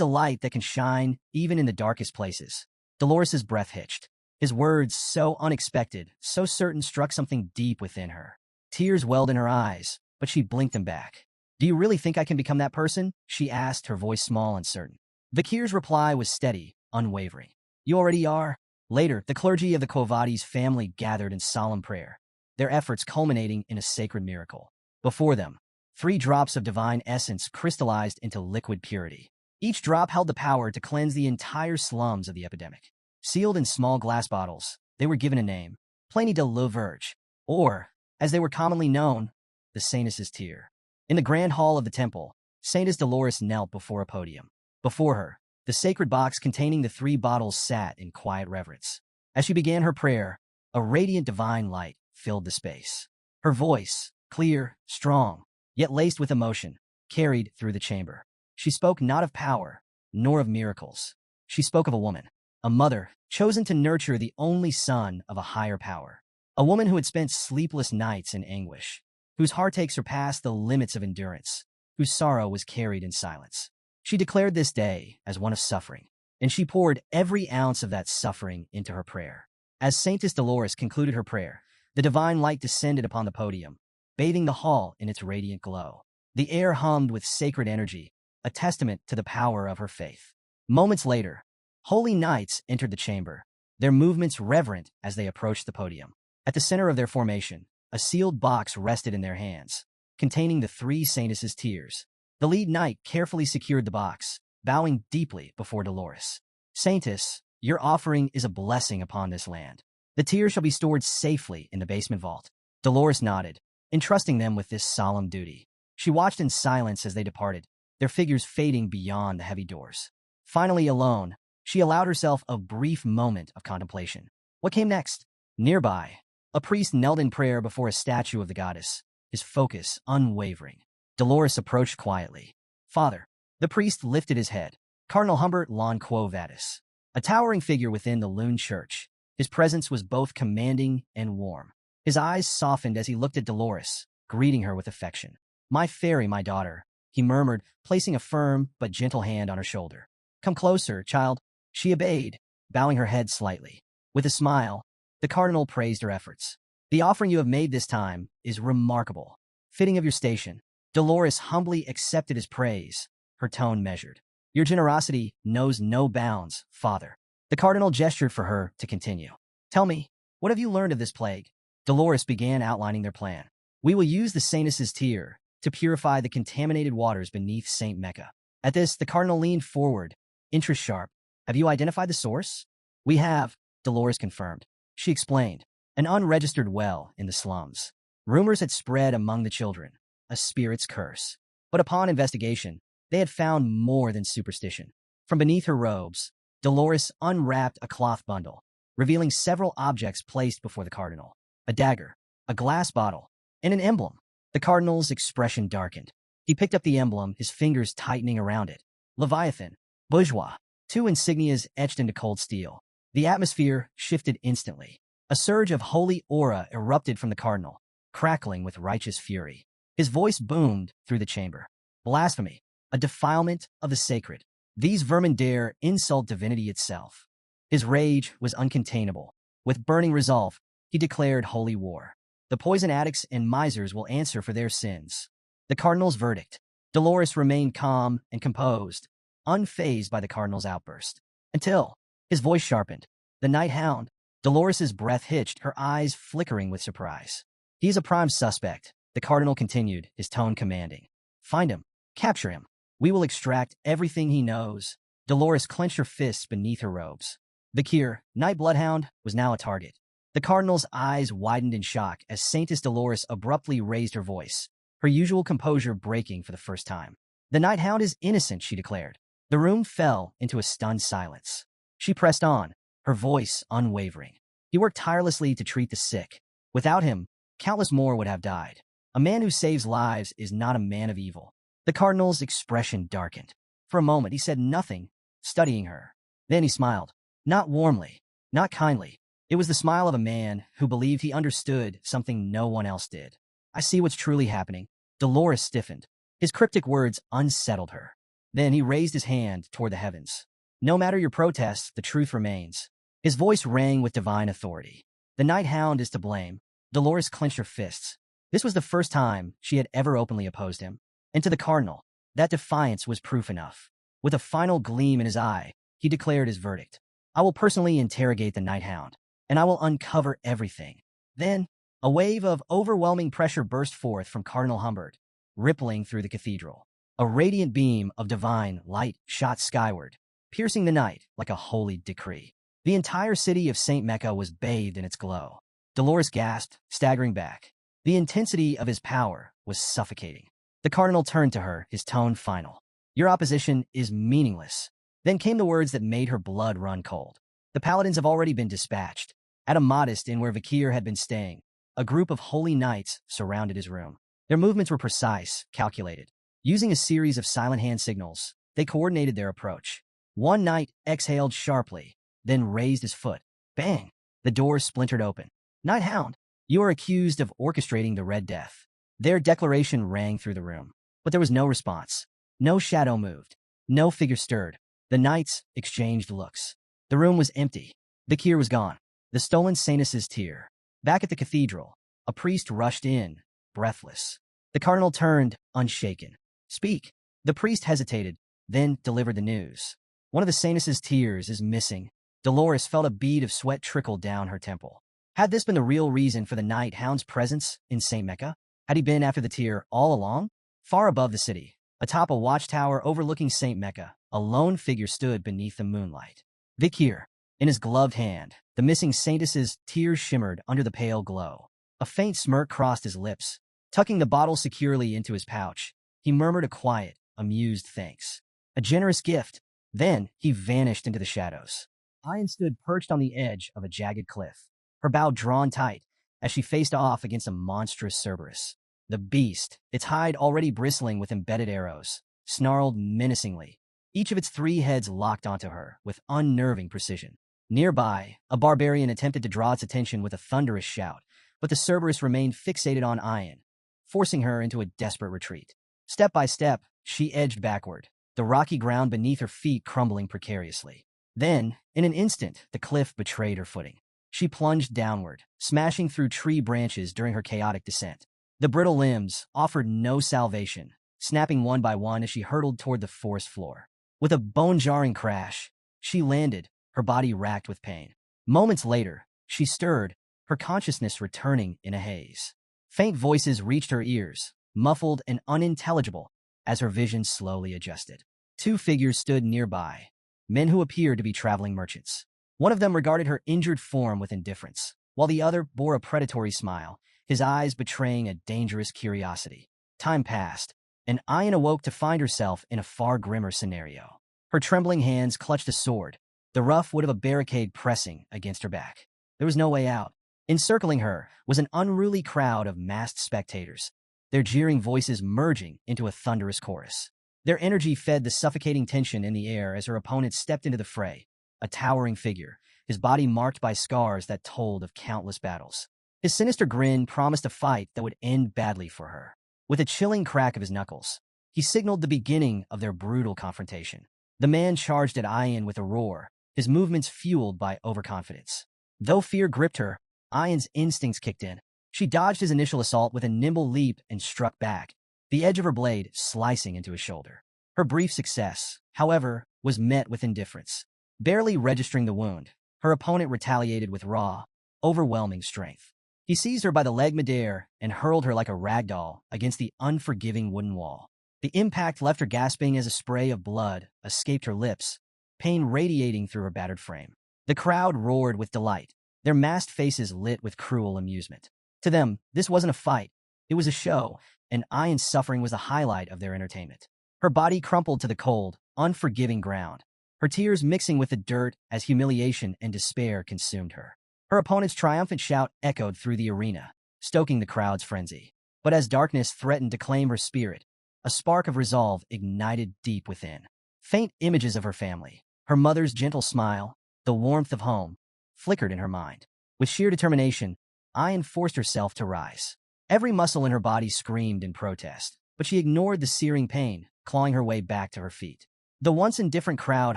a light that can shine even in the darkest places." Dolores's breath hitched. His words, so unexpected, so certain, struck something deep within her. Tears welled in her eyes, but she blinked them back. "Do you really think I can become that person?" she asked, her voice small and certain. Vakir's reply was steady, unwavering. "You already are." Later, the clergy of the Kovades family gathered in solemn prayer, their efforts culminating in a sacred miracle. Before them, 3 drops of divine essence crystallized into liquid purity. Each drop held the power to cleanse the entire slums of the epidemic. Sealed in small glass bottles, they were given a name, Pliny de la Verge, or, as they were commonly known, the Saintess's Tear. In the grand hall of the temple, Saintess Dolores knelt before a podium. Before her, the sacred box containing the 3 bottles sat in quiet reverence. As she began her prayer, a radiant divine light filled the space. Her voice, clear, strong, yet laced with emotion, carried through the chamber. She spoke not of power, nor of miracles. She spoke of a woman. a mother chosen to nurture the only son of a higher power, a woman who had spent sleepless nights in anguish, whose heartache surpassed the limits of endurance, whose sorrow was carried in silence. She declared this day as one of suffering, and she poured every ounce of that suffering into her prayer. As Saintess Dolores concluded her prayer, the divine light descended upon the podium, bathing the hall in its radiant glow. The air hummed with sacred energy, a testament to the power of her faith. Moments later, holy knights entered the chamber, their movements reverent as they approached the podium. At the center of their formation, a sealed box rested in their hands, containing the three saintesses' tears. The lead knight carefully secured the box, bowing deeply before Dolores. Saintess, your offering is a blessing upon this land. The tears shall be stored safely in the basement vault. Dolores nodded, entrusting them with this solemn duty. She watched in silence as they departed, their figures fading beyond the heavy doors. Finally alone, she allowed herself a brief moment of contemplation. What came next? Nearby, a priest knelt in prayer before a statue of the goddess, his focus unwavering. Dolores approached quietly. Father. The priest lifted his head. Cardinal Humbert Lon Quo Vadis, a towering figure within the Lune Church. His presence was both commanding and warm. His eyes softened as he looked at Dolores, greeting her with affection. My fairy, my daughter, he murmured, placing a firm but gentle hand on her shoulder. Come closer, child. She obeyed, bowing her head slightly. With a smile, the cardinal praised her efforts. The offering you have made this time is remarkable, fitting of your station. Dolores humbly accepted his praise, her tone measured. Your generosity knows no bounds, Father. The cardinal gestured for her to continue. Tell me, what have you learned of this plague? Dolores began outlining their plan. We will use the saintess's tear to purify the contaminated waters beneath St. Mecca. At this, the cardinal leaned forward, interest sharp. Have you identified the source? We have, Dolores confirmed. She explained. An unregistered well in the slums. Rumors had spread among the children, a spirit's curse. But upon investigation, they had found more than superstition. From beneath her robes, Dolores unwrapped a cloth bundle, revealing several objects placed before the cardinal. A dagger, a glass bottle, and an emblem. The cardinal's expression darkened. He picked up the emblem, his fingers tightening around it. Leviathan, bourgeois, two insignias etched into cold steel. The atmosphere shifted instantly. A surge of holy aura erupted from the cardinal, crackling with righteous fury. His voice boomed through the chamber. Blasphemy, a defilement of the sacred. These vermin dare insult divinity itself. His rage was uncontainable. With burning resolve, he declared holy war. The poison addicts and misers will answer for their sins. The cardinal's verdict. Dolores remained calm and composed, unfazed by the cardinal's outburst. Until his voice sharpened. The night hound. Dolores's breath hitched, her eyes flickering with surprise. He is a prime suspect, the cardinal continued, his tone commanding. Find him. Capture him. We will extract everything he knows. Dolores clenched her fists beneath her robes. Bakir, Night Bloodhound, was now a target. The cardinal's eyes widened in shock as Saintess Dolores abruptly raised her voice, her usual composure breaking for the first time. The Night Hound is innocent, she declared. The room fell into a stunned silence. She pressed on, her voice unwavering. He worked tirelessly to treat the sick. Without him, countless more would have died. A man who saves lives is not a man of evil. The cardinal's expression darkened. For a moment, he said nothing, studying her. Then he smiled. Not warmly, not kindly. It was the smile of a man who believed he understood something no one else did. I see what's truly happening. Dolores stiffened. His cryptic words unsettled her. Then he raised his hand toward the heavens. No matter your protests, the truth remains. His voice rang with divine authority. The Night Hound is to blame. Dolores clenched her fists. This was the first time she had ever openly opposed him. And to the cardinal, that defiance was proof enough. With a final gleam in his eye, he declared his verdict. I will personally interrogate the Night Hound, and I will uncover everything. Then, a wave of overwhelming pressure burst forth from Cardinal Humbert, rippling through the cathedral. A radiant beam of divine light shot skyward, piercing the night like a holy decree. The entire city of St. Mecca was bathed in its glow. Dolores gasped, staggering back. The intensity of his power was suffocating. The cardinal turned to her, his tone final. Your opposition is meaningless. Then came the words that made her blood run cold. The paladins have already been dispatched. At a modest inn where Vakir had been staying, a group of holy knights surrounded his room. Their movements were precise, calculated. Using a series of silent hand signals, they coordinated their approach. One knight exhaled sharply, then raised his foot. Bang! The door splintered open. Night Hound, you are accused of orchestrating the Red Death. Their declaration rang through the room, but there was no response. No shadow moved. No figure stirred. The knights exchanged looks. The room was empty. The Bakir was gone. The stolen Sainus's tear. Back at the cathedral, a priest rushed in, breathless. The cardinal turned, unshaken. Speak. The priest hesitated, then delivered the news. One of the Sainus's tears is missing. Dolores felt a bead of sweat trickle down her temple. Had this been the real reason for the Night Hound's presence in St. Mecca? Had he been after the tear all along? Far above the city, atop a watchtower overlooking St. Mecca, a lone figure stood beneath the moonlight. Vikir, in his gloved hand, the missing Saintus's tears shimmered under the pale glow. A faint smirk crossed his lips. Tucking the bottle securely into his pouch, he murmured a quiet, amused thanks. A generous gift. Then he vanished into the shadows. Ian stood perched on the edge of a jagged cliff, her bow drawn tight as she faced off against a monstrous Cerberus. The beast, its hide already bristling with embedded arrows, snarled menacingly. Each of its 3 heads locked onto her with unnerving precision. Nearby, a barbarian attempted to draw its attention with a thunderous shout, but the Cerberus remained fixated on Ian, forcing her into a desperate retreat. Step by step, she edged backward, the rocky ground beneath her feet crumbling precariously. Then, in an instant, the cliff betrayed her footing. She plunged downward, smashing through tree branches during her chaotic descent. The brittle limbs offered no salvation, snapping one by one as she hurtled toward the forest floor. With a bone-jarring crash, she landed, her body racked with pain. Moments later, she stirred, her consciousness returning in a haze. Faint voices reached her ears, muffled and unintelligible, as her vision slowly adjusted. 2 figures stood nearby, men who appeared to be traveling merchants. One of them regarded her injured form with indifference, while the other bore a predatory smile, his eyes betraying a dangerous curiosity. Time passed, and Ian awoke to find herself in a far grimmer scenario. Her trembling hands clutched a sword, the rough wood of a barricade pressing against her back. There was no way out. Encircling her was an unruly crowd of masked spectators, their jeering voices merging into a thunderous chorus. Their energy fed the suffocating tension in the air as her opponent stepped into the fray, a towering figure, his body marked by scars that told of countless battles. His sinister grin promised a fight that would end badly for her. With a chilling crack of his knuckles, he signaled the beginning of their brutal confrontation. The man charged at Ian with a roar, his movements fueled by overconfidence. Though fear gripped her, Ian's instincts kicked in. She dodged his initial assault with a nimble leap and struck back, the edge of her blade slicing into his shoulder. Her brief success, however, was met with indifference. Barely registering the wound, her opponent retaliated with raw, overwhelming strength. He seized her by the leg midair and hurled her like a rag doll against the unforgiving wooden wall. The impact left her gasping as a spray of blood escaped her lips, pain radiating through her battered frame. The crowd roared with delight, their masked faces lit with cruel amusement. To them, this wasn't a fight. It was a show, and Ian's suffering was the highlight of their entertainment. Her body crumpled to the cold, unforgiving ground, her tears mixing with the dirt as humiliation and despair consumed her. Her opponent's triumphant shout echoed through the arena, stoking the crowd's frenzy. But as darkness threatened to claim her spirit, a spark of resolve ignited deep within. Faint images of her family, her mother's gentle smile, the warmth of home, flickered in her mind. With sheer determination, Ian forced herself to rise. Every muscle in her body screamed in protest, but she ignored the searing pain, clawing her way back to her feet. The once indifferent crowd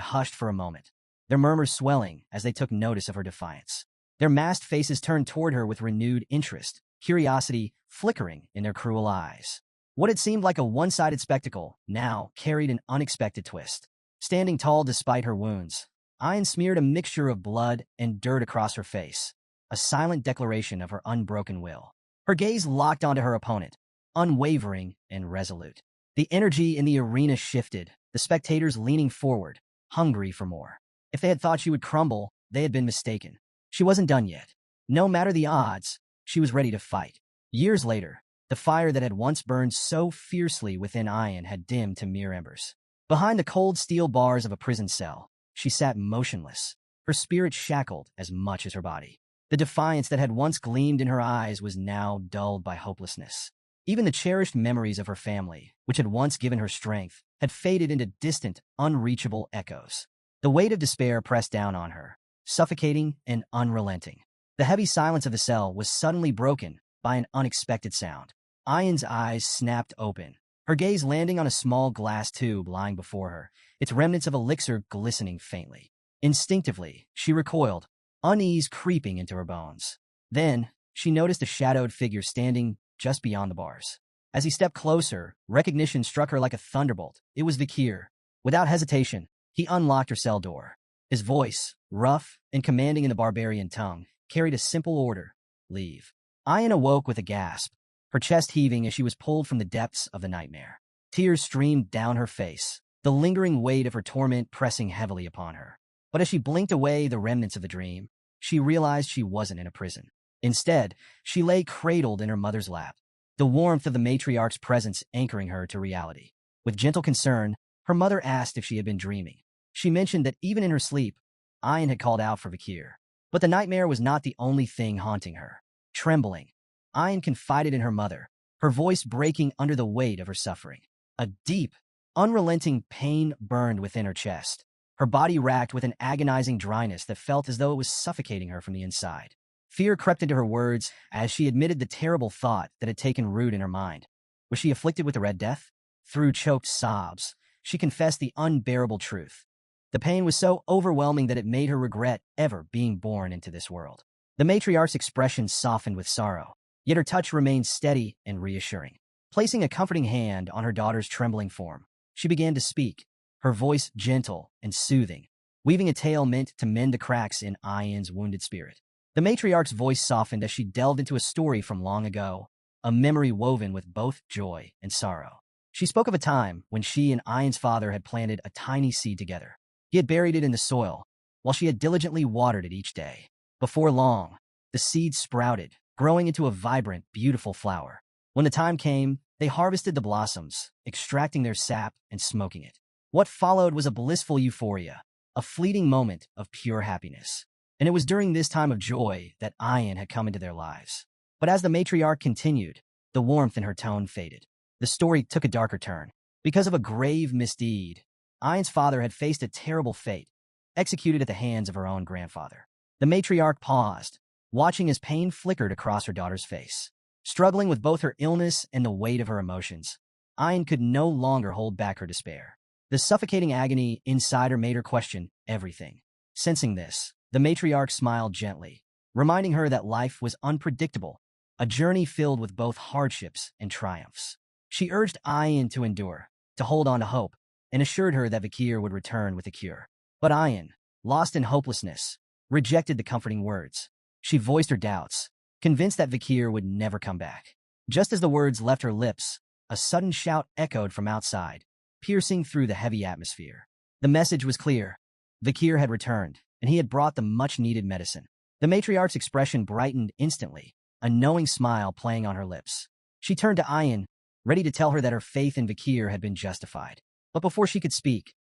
hushed for a moment, their murmurs swelling as they took notice of her defiance. Their masked faces turned toward her with renewed interest, curiosity flickering in their cruel eyes. What had seemed like a one-sided spectacle now carried an unexpected twist. Standing tall despite her wounds, Ian smeared a mixture of blood and dirt across her face, a silent declaration of her unbroken will. Her gaze locked onto her opponent, unwavering and resolute. The energy in the arena shifted, the spectators leaning forward, hungry for more. If they had thought she would crumble, they had been mistaken. She wasn't done yet. No matter the odds, she was ready to fight. Years later, the fire that had once burned so fiercely within Ian had dimmed to mere embers. Behind the cold steel bars of a prison cell, she sat motionless, her spirit shackled as much as her body. The defiance that had once gleamed in her eyes was now dulled by hopelessness. Even the cherished memories of her family, which had once given her strength, had faded into distant, unreachable echoes. The weight of despair pressed down on her, suffocating and unrelenting. The heavy silence of the cell was suddenly broken by an unexpected sound. Ayan's eyes snapped open, her gaze landing on a small glass tube lying before her, its remnants of elixir glistening faintly. Instinctively, she recoiled, unease creeping into her bones. Then, she noticed a shadowed figure standing just beyond the bars. As he stepped closer, recognition struck her like a thunderbolt. It was Vikir. Without hesitation, he unlocked her cell door. His voice, rough and commanding in the barbarian tongue, carried a simple order: leave. Ayan awoke with a gasp, her chest heaving as she was pulled from the depths of the nightmare. Tears streamed down her face, the lingering weight of her torment pressing heavily upon her. But as she blinked away the remnants of the dream, she realized she wasn't in a prison. Instead, she lay cradled in her mother's lap, the warmth of the matriarch's presence anchoring her to reality. With gentle concern, her mother asked if she had been dreaming. She mentioned that even in her sleep, Ayan had called out for Vikir. But the nightmare was not the only thing haunting her. Trembling, Ayan confided in her mother, her voice breaking under the weight of her suffering. A deep, unrelenting pain burned within her chest, her body racked with an agonizing dryness that felt as though it was suffocating her from the inside. Fear crept into her words as she admitted the terrible thought that had taken root in her mind. Was she afflicted with the Red Death? Through choked sobs, she confessed the unbearable truth. The pain was so overwhelming that it made her regret ever being born into this world. The matriarch's expression softened with sorrow, yet her touch remained steady and reassuring. Placing a comforting hand on her daughter's trembling form, she began to speak, her voice gentle and soothing, weaving a tale meant to mend the cracks in Ayan's wounded spirit. The matriarch's voice softened as she delved into a story from long ago, a memory woven with both joy and sorrow. She spoke of a time when she and Ayan's father had planted a tiny seed together. He had buried it in the soil, while she had diligently watered it each day. Before long, the seed sprouted, growing into a vibrant, beautiful flower. When the time came, they harvested the blossoms, extracting their sap and smoking it. What followed was a blissful euphoria, a fleeting moment of pure happiness. And it was during this time of joy that Ayan had come into their lives. But as the matriarch continued, the warmth in her tone faded. The story took a darker turn. Because of a grave misdeed, Ayan's father had faced a terrible fate, executed at the hands of her own grandfather. The matriarch paused, watching as pain flickered across her daughter's face. Struggling with both her illness and the weight of her emotions, Ayan could no longer hold back her despair. The suffocating agony inside her made her question everything. Sensing this, the matriarch smiled gently, reminding her that life was unpredictable, a journey filled with both hardships and triumphs. She urged Ayan to endure, to hold on to hope, and assured her that Vikir would return with a cure. But Ayan, lost in hopelessness, rejected the comforting words. She voiced her doubts, convinced that Vikir would never come back. Just as the words left her lips, a sudden shout echoed from outside, piercing through the heavy atmosphere. The message was clear. Vikir had returned, and he had brought the much-needed medicine. The matriarch's expression brightened instantly, a knowing smile playing on her lips. She turned to Ayan, ready to tell her that her faith in Vikir had been justified. But before she could speak,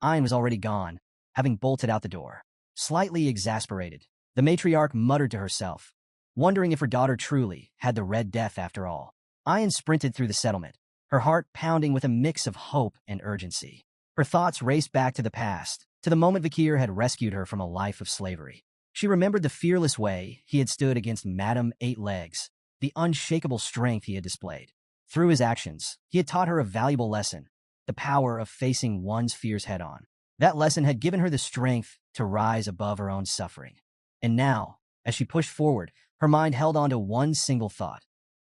Ayan was already gone, having bolted out the door. Slightly exasperated, the matriarch muttered to herself, wondering if her daughter truly had the Red Death after all. Ayan sprinted through the settlement, her heart pounding with a mix of hope and urgency. Her thoughts raced back to the past, to the moment Vikir had rescued her from a life of slavery. She remembered the fearless way he had stood against Madame Eight Legs, the unshakable strength he had displayed. Through his actions, he had taught her a valuable lesson, the power of facing one's fears head-on. That lesson had given her the strength to rise above her own suffering. And now, as she pushed forward, her mind held on to one single thought.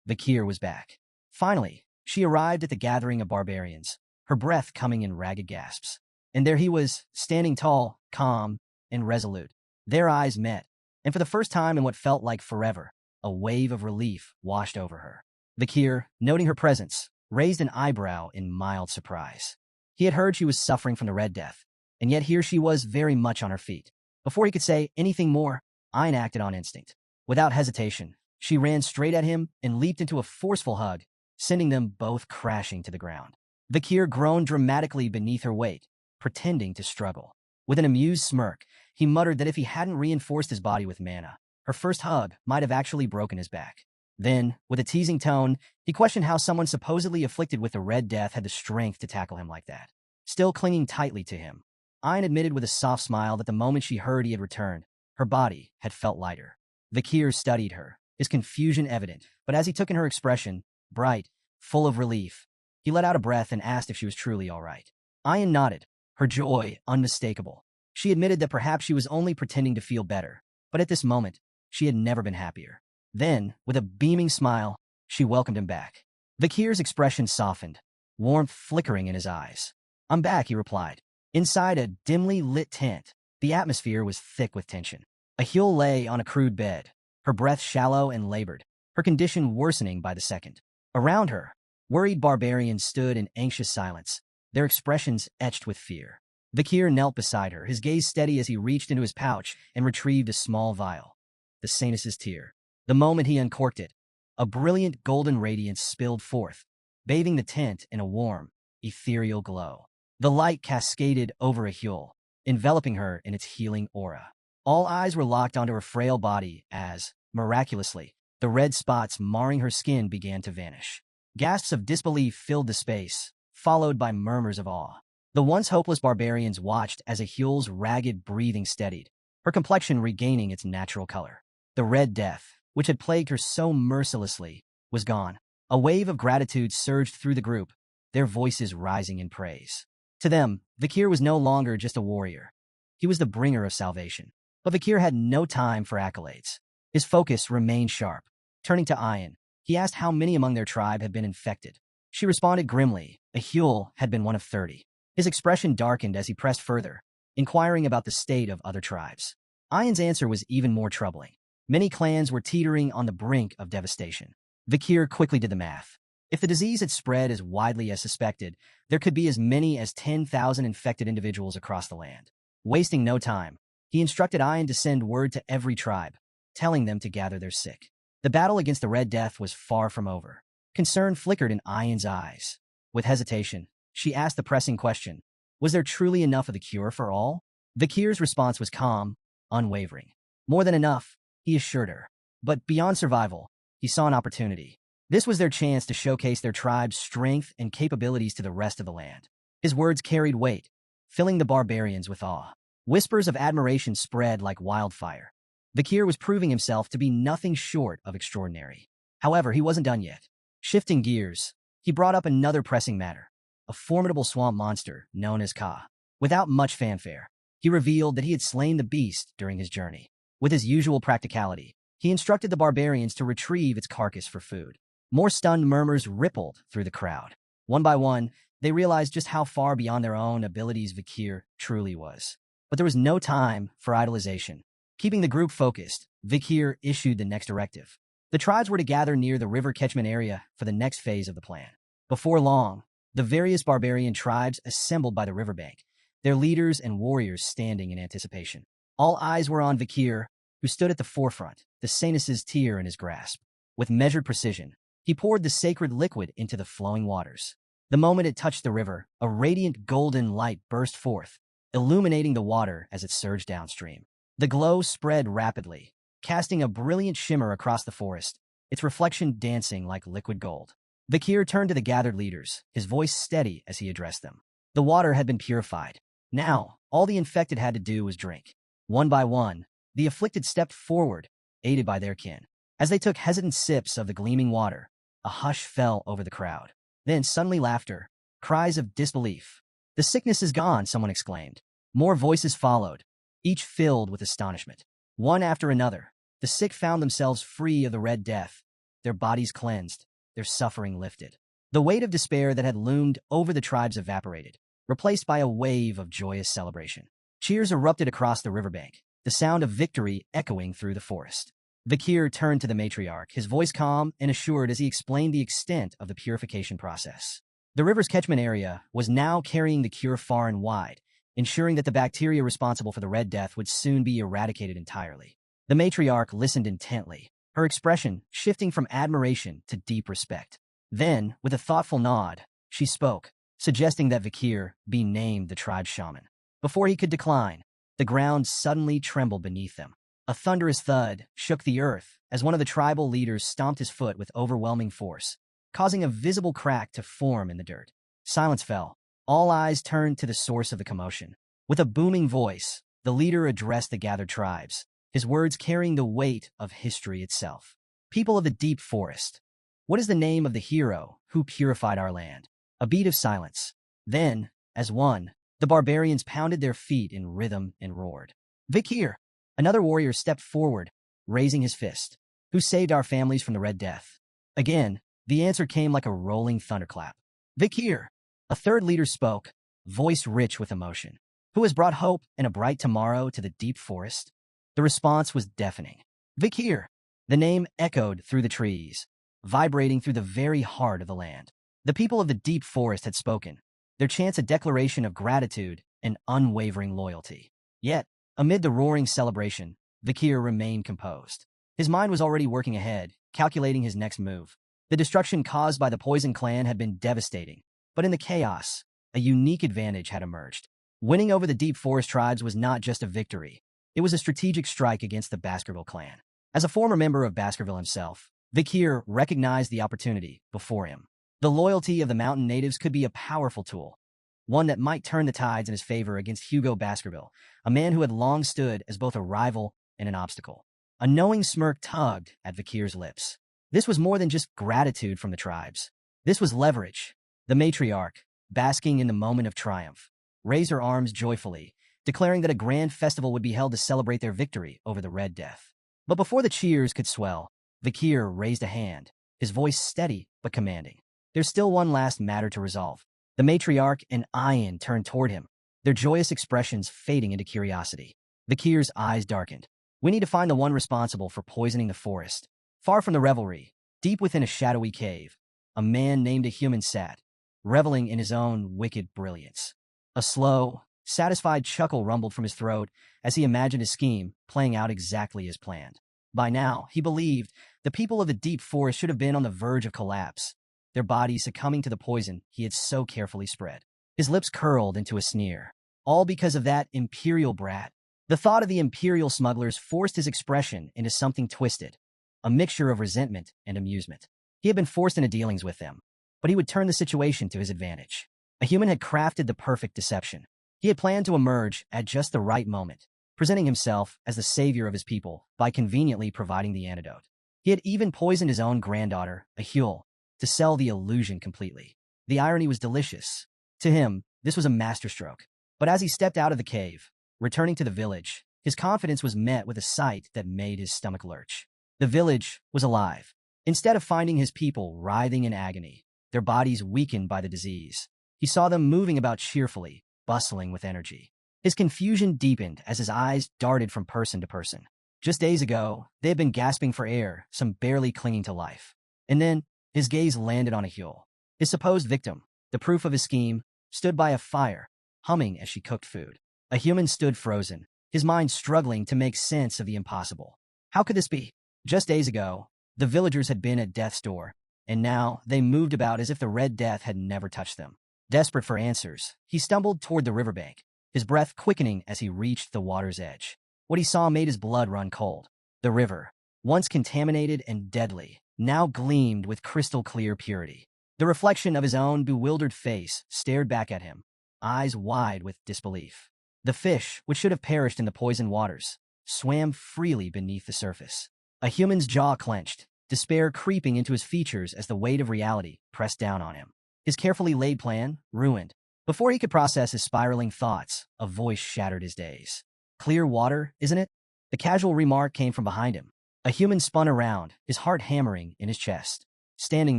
Vikir was back. Finally, she arrived at the gathering of barbarians, her breath coming in ragged gasps. And there he was, standing tall, calm, and resolute. Their eyes met, and for the first time in what felt like forever, a wave of relief washed over her. Vikir, noting her presence, raised an eyebrow in mild surprise. He had heard she was suffering from the Red Death, and yet here she was very much on her feet. Before he could say anything more, Ayan acted on instinct. Without hesitation, she ran straight at him and leaped into a forceful hug, sending them both crashing to the ground. Vikir groaned dramatically beneath her weight, pretending to struggle. With an amused smirk, he muttered that if he hadn't reinforced his body with mana, her first hug might have actually broken his back. Then, with a teasing tone, he questioned how someone supposedly afflicted with the Red Death had the strength to tackle him like that. Still clinging tightly to him, Ayan admitted with a soft smile that the moment she heard he had returned, Her body had felt lighter. Vakir studied her, his confusion evident, but as he took in her expression, bright, full of relief, he let out a breath and asked if she was truly all right. Ayan nodded, her joy unmistakable. She admitted that perhaps she was only pretending to feel better, but at this moment, she had never been happier. Then, with a beaming smile, she welcomed him back. Vakir's expression softened, warmth flickering in his eyes. "I'm back," he replied. Inside a dimly lit tent, the atmosphere was thick with tension. Ahil lay on a crude bed, her breath shallow and labored, her condition worsening by the second. Around her, worried barbarians stood in anxious silence, their expressions etched with fear. Vakir knelt beside her, his gaze steady as he reached into his pouch and retrieved a small vial. The Sanus's tear. The moment he uncorked it, a brilliant golden radiance spilled forth, bathing the tent in a warm, ethereal glow. The light cascaded over Ahil, enveloping her in its healing aura. All eyes were locked onto her frail body as, miraculously, the red spots marring her skin began to vanish. Gasps of disbelief filled the space, followed by murmurs of awe. The once hopeless barbarians watched as Ahil's ragged breathing steadied, her complexion regaining its natural color. The Red Death, which had plagued her so mercilessly, was gone. A wave of gratitude surged through the group, their voices rising in praise. To them, Vakir was no longer just a warrior. He was the bringer of salvation. But Vakir had no time for accolades. His focus remained sharp. Turning to Ayan, he asked how many among their tribe had been infected. She responded grimly, Ahil had been one of 30. His expression darkened as he pressed further, inquiring about the state of other tribes. Ayan's answer was even more troubling. Many clans were teetering on the brink of devastation. Vakir quickly did the math. If the disease had spread as widely as suspected, there could be as many as 10,000 infected individuals across the land. Wasting no time, he instructed Ayan to send word to every tribe, telling them to gather their sick. The battle against the Red Death was far from over. Concern flickered in Ayan's eyes. With hesitation, she asked the pressing question, was there truly enough of the cure for all? Vakir's response was calm, unwavering. More than enough, he assured her. But beyond survival, he saw an opportunity. This was their chance to showcase their tribe's strength and capabilities to the rest of the land. His words carried weight, filling the barbarians with awe. Whispers of admiration spread like wildfire. Vakir was proving himself to be nothing short of extraordinary. However, he wasn't done yet. Shifting gears, he brought up another pressing matter, a formidable swamp monster known as Ka. Without much fanfare, he revealed that he had slain the beast during his journey. With his usual practicality, he instructed the barbarians to retrieve its carcass for food. More stunned murmurs rippled through the crowd. One by one, they realized just how far beyond their own abilities Vakir truly was. But there was no time for idolization. Keeping the group focused, Vakir issued the next directive. The tribes were to gather near the river catchment area for the next phase of the plan. Before long, the various barbarian tribes assembled by the riverbank, their leaders and warriors standing in anticipation. All eyes were on Vakir, who stood at the forefront, the Sanus's tear in his grasp. With measured precision, he poured the sacred liquid into the flowing waters. The moment it touched the river, a radiant golden light burst forth, illuminating the water as it surged downstream. The glow spread rapidly, casting a brilliant shimmer across the forest, its reflection dancing like liquid gold. Vakir turned to the gathered leaders, his voice steady as he addressed them. The water had been purified. Now, all the infected had to do was drink. One by one, the afflicted stepped forward, aided by their kin. As they took hesitant sips of the gleaming water, a hush fell over the crowd. Then suddenly laughter, cries of disbelief. "The sickness is gone," someone exclaimed. More voices followed, each filled with astonishment. One after another, the sick found themselves free of the Red Death, their bodies cleansed, their suffering lifted. The weight of despair that had loomed over the tribes evaporated, replaced by a wave of joyous celebration. Cheers erupted across the riverbank, the sound of victory echoing through the forest. Vakir turned to the matriarch, his voice calm and assured as he explained the extent of the purification process. The river's catchment area was now carrying the cure far and wide, ensuring that the bacteria responsible for the Red Death would soon be eradicated entirely. The matriarch listened intently, her expression shifting from admiration to deep respect. Then, with a thoughtful nod, she spoke, suggesting that Vakir be named the tribe's shaman. Before he could decline, the ground suddenly trembled beneath them. A thunderous thud shook the earth as one of the tribal leaders stomped his foot with overwhelming force, causing a visible crack to form in the dirt. Silence fell. All eyes turned to the source of the commotion. With a booming voice, the leader addressed the gathered tribes, his words carrying the weight of history itself. People of the deep forest. What is the name of the hero who purified our land? A beat of silence. Then, as one, the barbarians pounded their feet in rhythm and roared. Vikir! Another warrior stepped forward, raising his fist. Who saved our families from the Red Death? Again, the answer came like a rolling thunderclap. Vikir! A third leader spoke, voice rich with emotion. Who has brought hope and a bright tomorrow to the deep forest? The response was deafening. Vikir! The name echoed through the trees, vibrating through the very heart of the land. The people of the deep forest had spoken, their chants a declaration of gratitude and unwavering loyalty. Yet, amid the roaring celebration, Vikir remained composed. His mind was already working ahead, calculating his next move. The destruction caused by the Poison Clan had been devastating, but in the chaos, a unique advantage had emerged. Winning over the Deep Forest tribes was not just a victory. It was a strategic strike against the Baskerville clan. As a former member of Baskerville himself, Vikir recognized the opportunity before him. The loyalty of the mountain natives could be a powerful tool, one that might turn the tides in his favor against Hugo Baskerville, a man who had long stood as both a rival and an obstacle. A knowing smirk tugged at Vikir's lips. This was more than just gratitude from the tribes. This was leverage. The matriarch, basking in the moment of triumph, raised her arms joyfully, declaring that a grand festival would be held to celebrate their victory over the Red Death. But before the cheers could swell, Vikir raised a hand, his voice steady but commanding. There's still one last matter to resolve. The matriarch and Ayan turned toward him, their joyous expressions fading into curiosity. Vikir's eyes darkened. We need to find the one responsible for poisoning the forest. Far from the revelry, deep within a shadowy cave, a man named a human sat, reveling in his own wicked brilliance. A slow, satisfied chuckle rumbled from his throat as he imagined his scheme playing out exactly as planned. By now, he believed, the people of the deep forest should have been on the verge of collapse, their bodies succumbing to the poison he had so carefully spread. His lips curled into a sneer, all because of that imperial brat. The thought of the imperial smugglers forced his expression into something twisted, a mixture of resentment and amusement. He had been forced into dealings with them, but he would turn the situation to his advantage. A human had crafted the perfect deception. He had planned to emerge at just the right moment, presenting himself as the savior of his people by conveniently providing the antidote. He had even poisoned his own granddaughter, Ahul, to sell the illusion completely. The irony was delicious. To him, this was a masterstroke. But as he stepped out of the cave, returning to the village, his confidence was met with a sight that made his stomach lurch. The village was alive. Instead of finding his people writhing in agony, their bodies weakened by the disease, he saw them moving about cheerfully, bustling with energy. His confusion deepened as his eyes darted from person to person. Just days ago, they had been gasping for air, some barely clinging to life. And then, his gaze landed on Ahul. His supposed victim, the proof of his scheme, stood by a fire, humming as she cooked food. A human stood frozen, his mind struggling to make sense of the impossible. How could this be? Just days ago, the villagers had been at death's door, and now they moved about as if the Red Death had never touched them. Desperate for answers, he stumbled toward the riverbank, his breath quickening as he reached the water's edge. What he saw made his blood run cold. The river, once contaminated and deadly, now gleamed with crystal-clear purity. The reflection of his own bewildered face stared back at him, eyes wide with disbelief. The fish, which should have perished in the poisoned waters, swam freely beneath the surface. A human's jaw clenched, despair creeping into his features as the weight of reality pressed down on him. His carefully laid plan, ruined. Before he could process his spiraling thoughts, a voice shattered his daze. Clear water, isn't it? The casual remark came from behind him. A human spun around, his heart hammering in his chest. Standing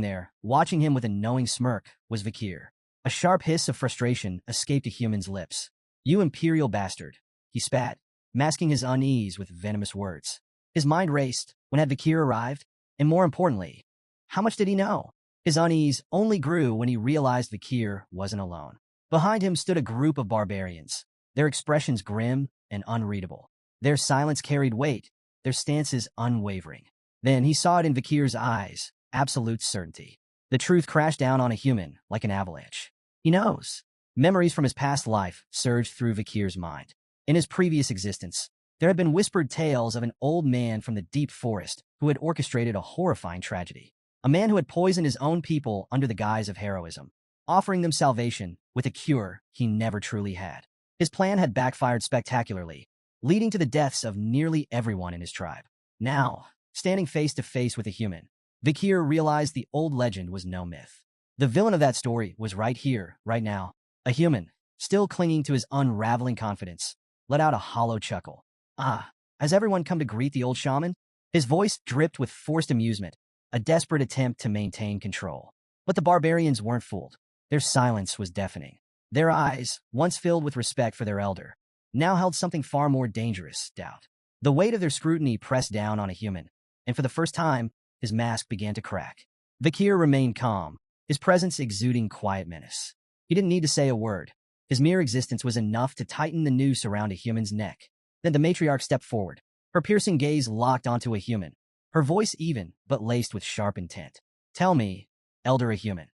there, watching him with a knowing smirk, was Vikir. A sharp hiss of frustration escaped a human's lips. You imperial bastard, he spat, masking his unease with venomous words. His mind raced. When had Vikir arrived? And more importantly, how much did he know? His unease only grew when he realized Vikir wasn't alone. Behind him stood a group of barbarians, their expressions grim and unreadable. Their silence carried weight, their stances unwavering. Then he saw it in Vikir's eyes, absolute certainty. The truth crashed down on a human like an avalanche. He knows. Memories from his past life surged through Vikir's mind. In his previous existence, there had been whispered tales of an old man from the deep forest who had orchestrated a horrifying tragedy. A man who had poisoned his own people under the guise of heroism, offering them salvation with a cure he never truly had. His plan had backfired spectacularly, leading to the deaths of nearly everyone in his tribe. Now, standing face to face with a human, Vikir realized the old legend was no myth. The villain of that story was right here, right now. A human, still clinging to his unraveling confidence, let out a hollow chuckle. Ah, has everyone come to greet the old shaman? His voice dripped with forced amusement, a desperate attempt to maintain control. But the barbarians weren't fooled. Their silence was deafening. Their eyes, once filled with respect for their elder, now held something far more dangerous, doubt. The weight of their scrutiny pressed down on a human, and for the first time, his mask began to crack. Vikir remained calm, his presence exuding quiet menace. He didn't need to say a word. His mere existence was enough to tighten the noose around a human's neck. Then the matriarch stepped forward, her piercing gaze locked onto a human, her voice even, but laced with sharp intent. Tell me, elder a human,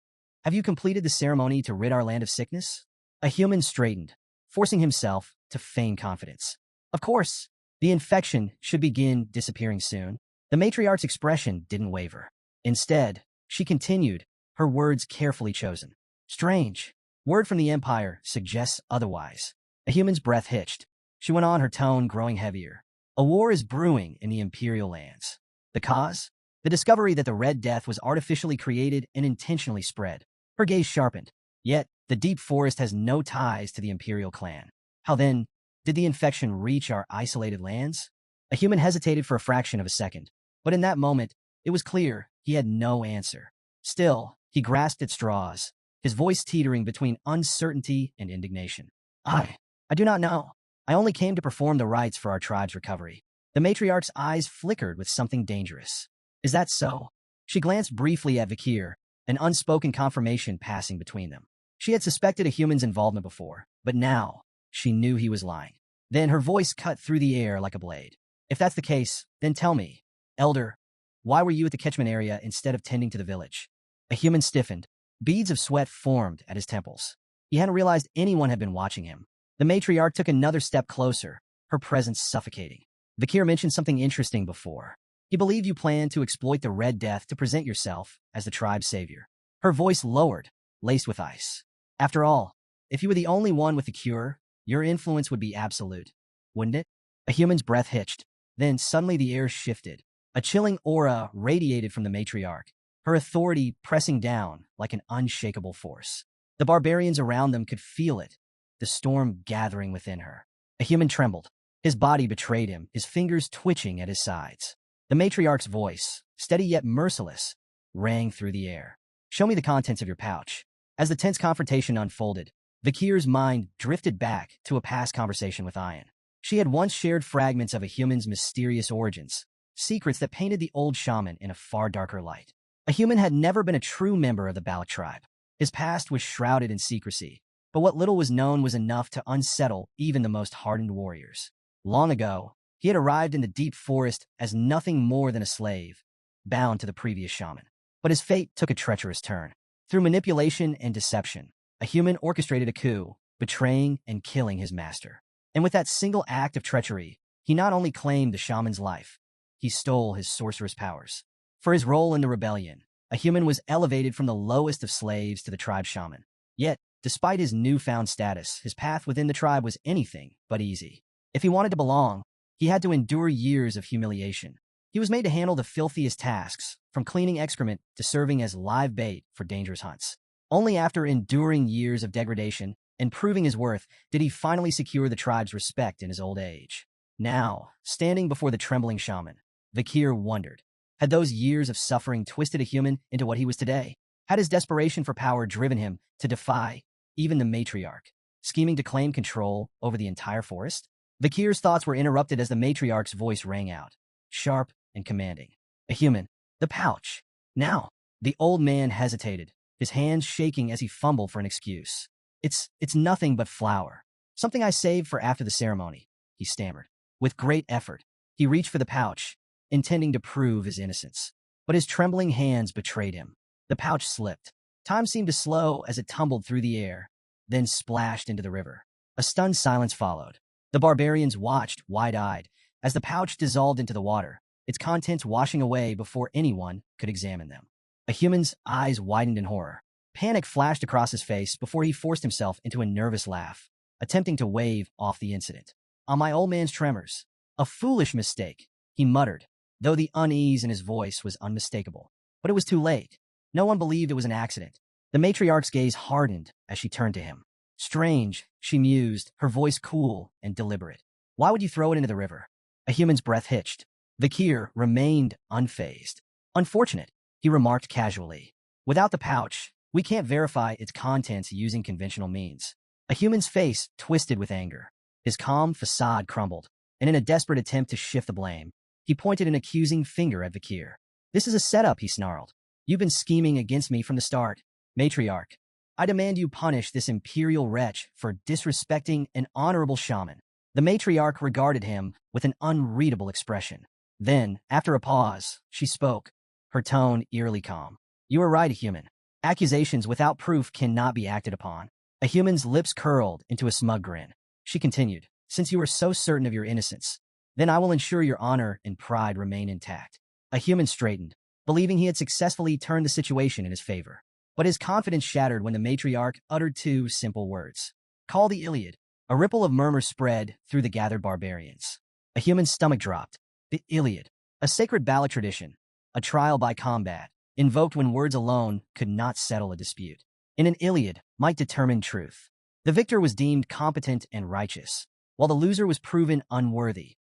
have you completed the ceremony to rid our land of sickness? A human straightened, forcing himself to feign confidence. Of course, the infection should begin disappearing soon. The matriarch's expression didn't waver. Instead, she continued, her words carefully chosen. Strange. Word from the Empire suggests otherwise. A human's breath hitched. She went on, her tone growing heavier. A war is brewing in the Imperial lands. The cause? The discovery that the Red Death was artificially created and intentionally spread. Her gaze sharpened. Yet, the deep forest has no ties to the Imperial clan. How then did the infection reach our isolated lands? A human hesitated for a fraction of a second, but in that moment, it was clear he had no answer. Still, he grasped at straws, his voice teetering between uncertainty and indignation. I do not know. I only came to perform the rites for our tribe's recovery. The matriarch's eyes flickered with something dangerous. Is that so? She glanced briefly at Vikir, an unspoken confirmation passing between them. She had suspected a human's involvement before, but now she knew he was lying. Then her voice cut through the air like a blade. If that's the case, then tell me, elder, why were you at the catchment area instead of tending to the village? A human stiffened. Beads of sweat formed at his temples. He hadn't realized anyone had been watching him. The matriarch took another step closer, her presence suffocating. Vikir mentioned something interesting before. He believed you planned to exploit the Red Death to present yourself as the tribe's savior. Her voice lowered, laced with ice. After all, if you were the only one with the cure, your influence would be absolute, wouldn't it? A human's breath hitched. Then suddenly the air shifted. A chilling aura radiated from the matriarch, her authority pressing down like an unshakable force. The barbarians around them could feel it, the storm gathering within her. A human trembled. His body betrayed him, his fingers twitching at his sides. The matriarch's voice, steady yet merciless, rang through the air. Show me the contents of your pouch. As the tense confrontation unfolded, Vikir's mind drifted back to a past conversation with Ayan. She had once shared fragments of a human's mysterious origins, secrets that painted the old shaman in a far darker light. A human had never been a true member of the Balak tribe. His past was shrouded in secrecy, but what little was known was enough to unsettle even the most hardened warriors. Long ago, he had arrived in the deep forest as nothing more than a slave, bound to the previous shaman. But his fate took a treacherous turn. Through manipulation and deception, a human orchestrated a coup, betraying and killing his master. And with that single act of treachery, he not only claimed the shaman's life, he stole his sorcerous powers. For his role in the rebellion, a human was elevated from the lowest of slaves to the tribe shaman. Yet, despite his newfound status, his path within the tribe was anything but easy. If he wanted to belong, he had to endure years of humiliation. He was made to handle the filthiest tasks, from cleaning excrement to serving as live bait for dangerous hunts. Only after enduring years of degradation and proving his worth did he finally secure the tribe's respect in his old age. Now, standing before the trembling shaman, Vikir wondered, had those years of suffering twisted a human into what he was today? Had his desperation for power driven him to defy even the matriarch, scheming to claim control over the entire forest? Vikir's thoughts were interrupted as the matriarch's voice rang out, sharp and commanding. A human, the pouch. Now, the old man hesitated, his hands shaking as he fumbled for an excuse. It's nothing but flour. Something I saved for after the ceremony, he stammered. With great effort, he reached for the pouch, intending to prove his innocence. But his trembling hands betrayed him. The pouch slipped. Time seemed to slow as it tumbled through the air, then splashed into the river. A stunned silence followed. The barbarians watched, wide-eyed, as the pouch dissolved into the water, its contents washing away before anyone could examine them. A human's eyes widened in horror. Panic flashed across his face before he forced himself into a nervous laugh, attempting to wave off the incident. On my old man's tremors. A foolish mistake, he muttered, though the unease in his voice was unmistakable. But it was too late. No one believed it was an accident. The matriarch's gaze hardened as she turned to him. Strange, she mused, her voice cool and deliberate. Why would you throw it into the river? A human's breath hitched. Vakir remained unfazed. Unfortunate, he remarked casually. Without the pouch, we can't verify its contents using conventional means. A human's face twisted with anger. His calm facade crumbled, and in a desperate attempt to shift the blame, he pointed an accusing finger at Vakir. This is a setup, he snarled. You've been scheming against me from the start. Matriarch, I demand you punish this imperial wretch for disrespecting an honorable shaman. The matriarch regarded him with an unreadable expression. Then, after a pause, she spoke, her tone eerily calm. You are right, human. Accusations without proof cannot be acted upon. A human's lips curled into a smug grin. She continued, since you are so certain of your innocence, then I will ensure your honor and pride remain intact. A human straightened, believing he had successfully turned the situation in his favor. But his confidence shattered when the matriarch uttered two simple words. Call the Iliad. A ripple of murmurs spread through the gathered barbarians. A human's stomach dropped. The Iliad, a sacred ballad tradition, a trial by combat, invoked when words alone could not settle a dispute. In an Iliad might determine truth. The victor was deemed competent and righteous, while the loser was proven unworthy,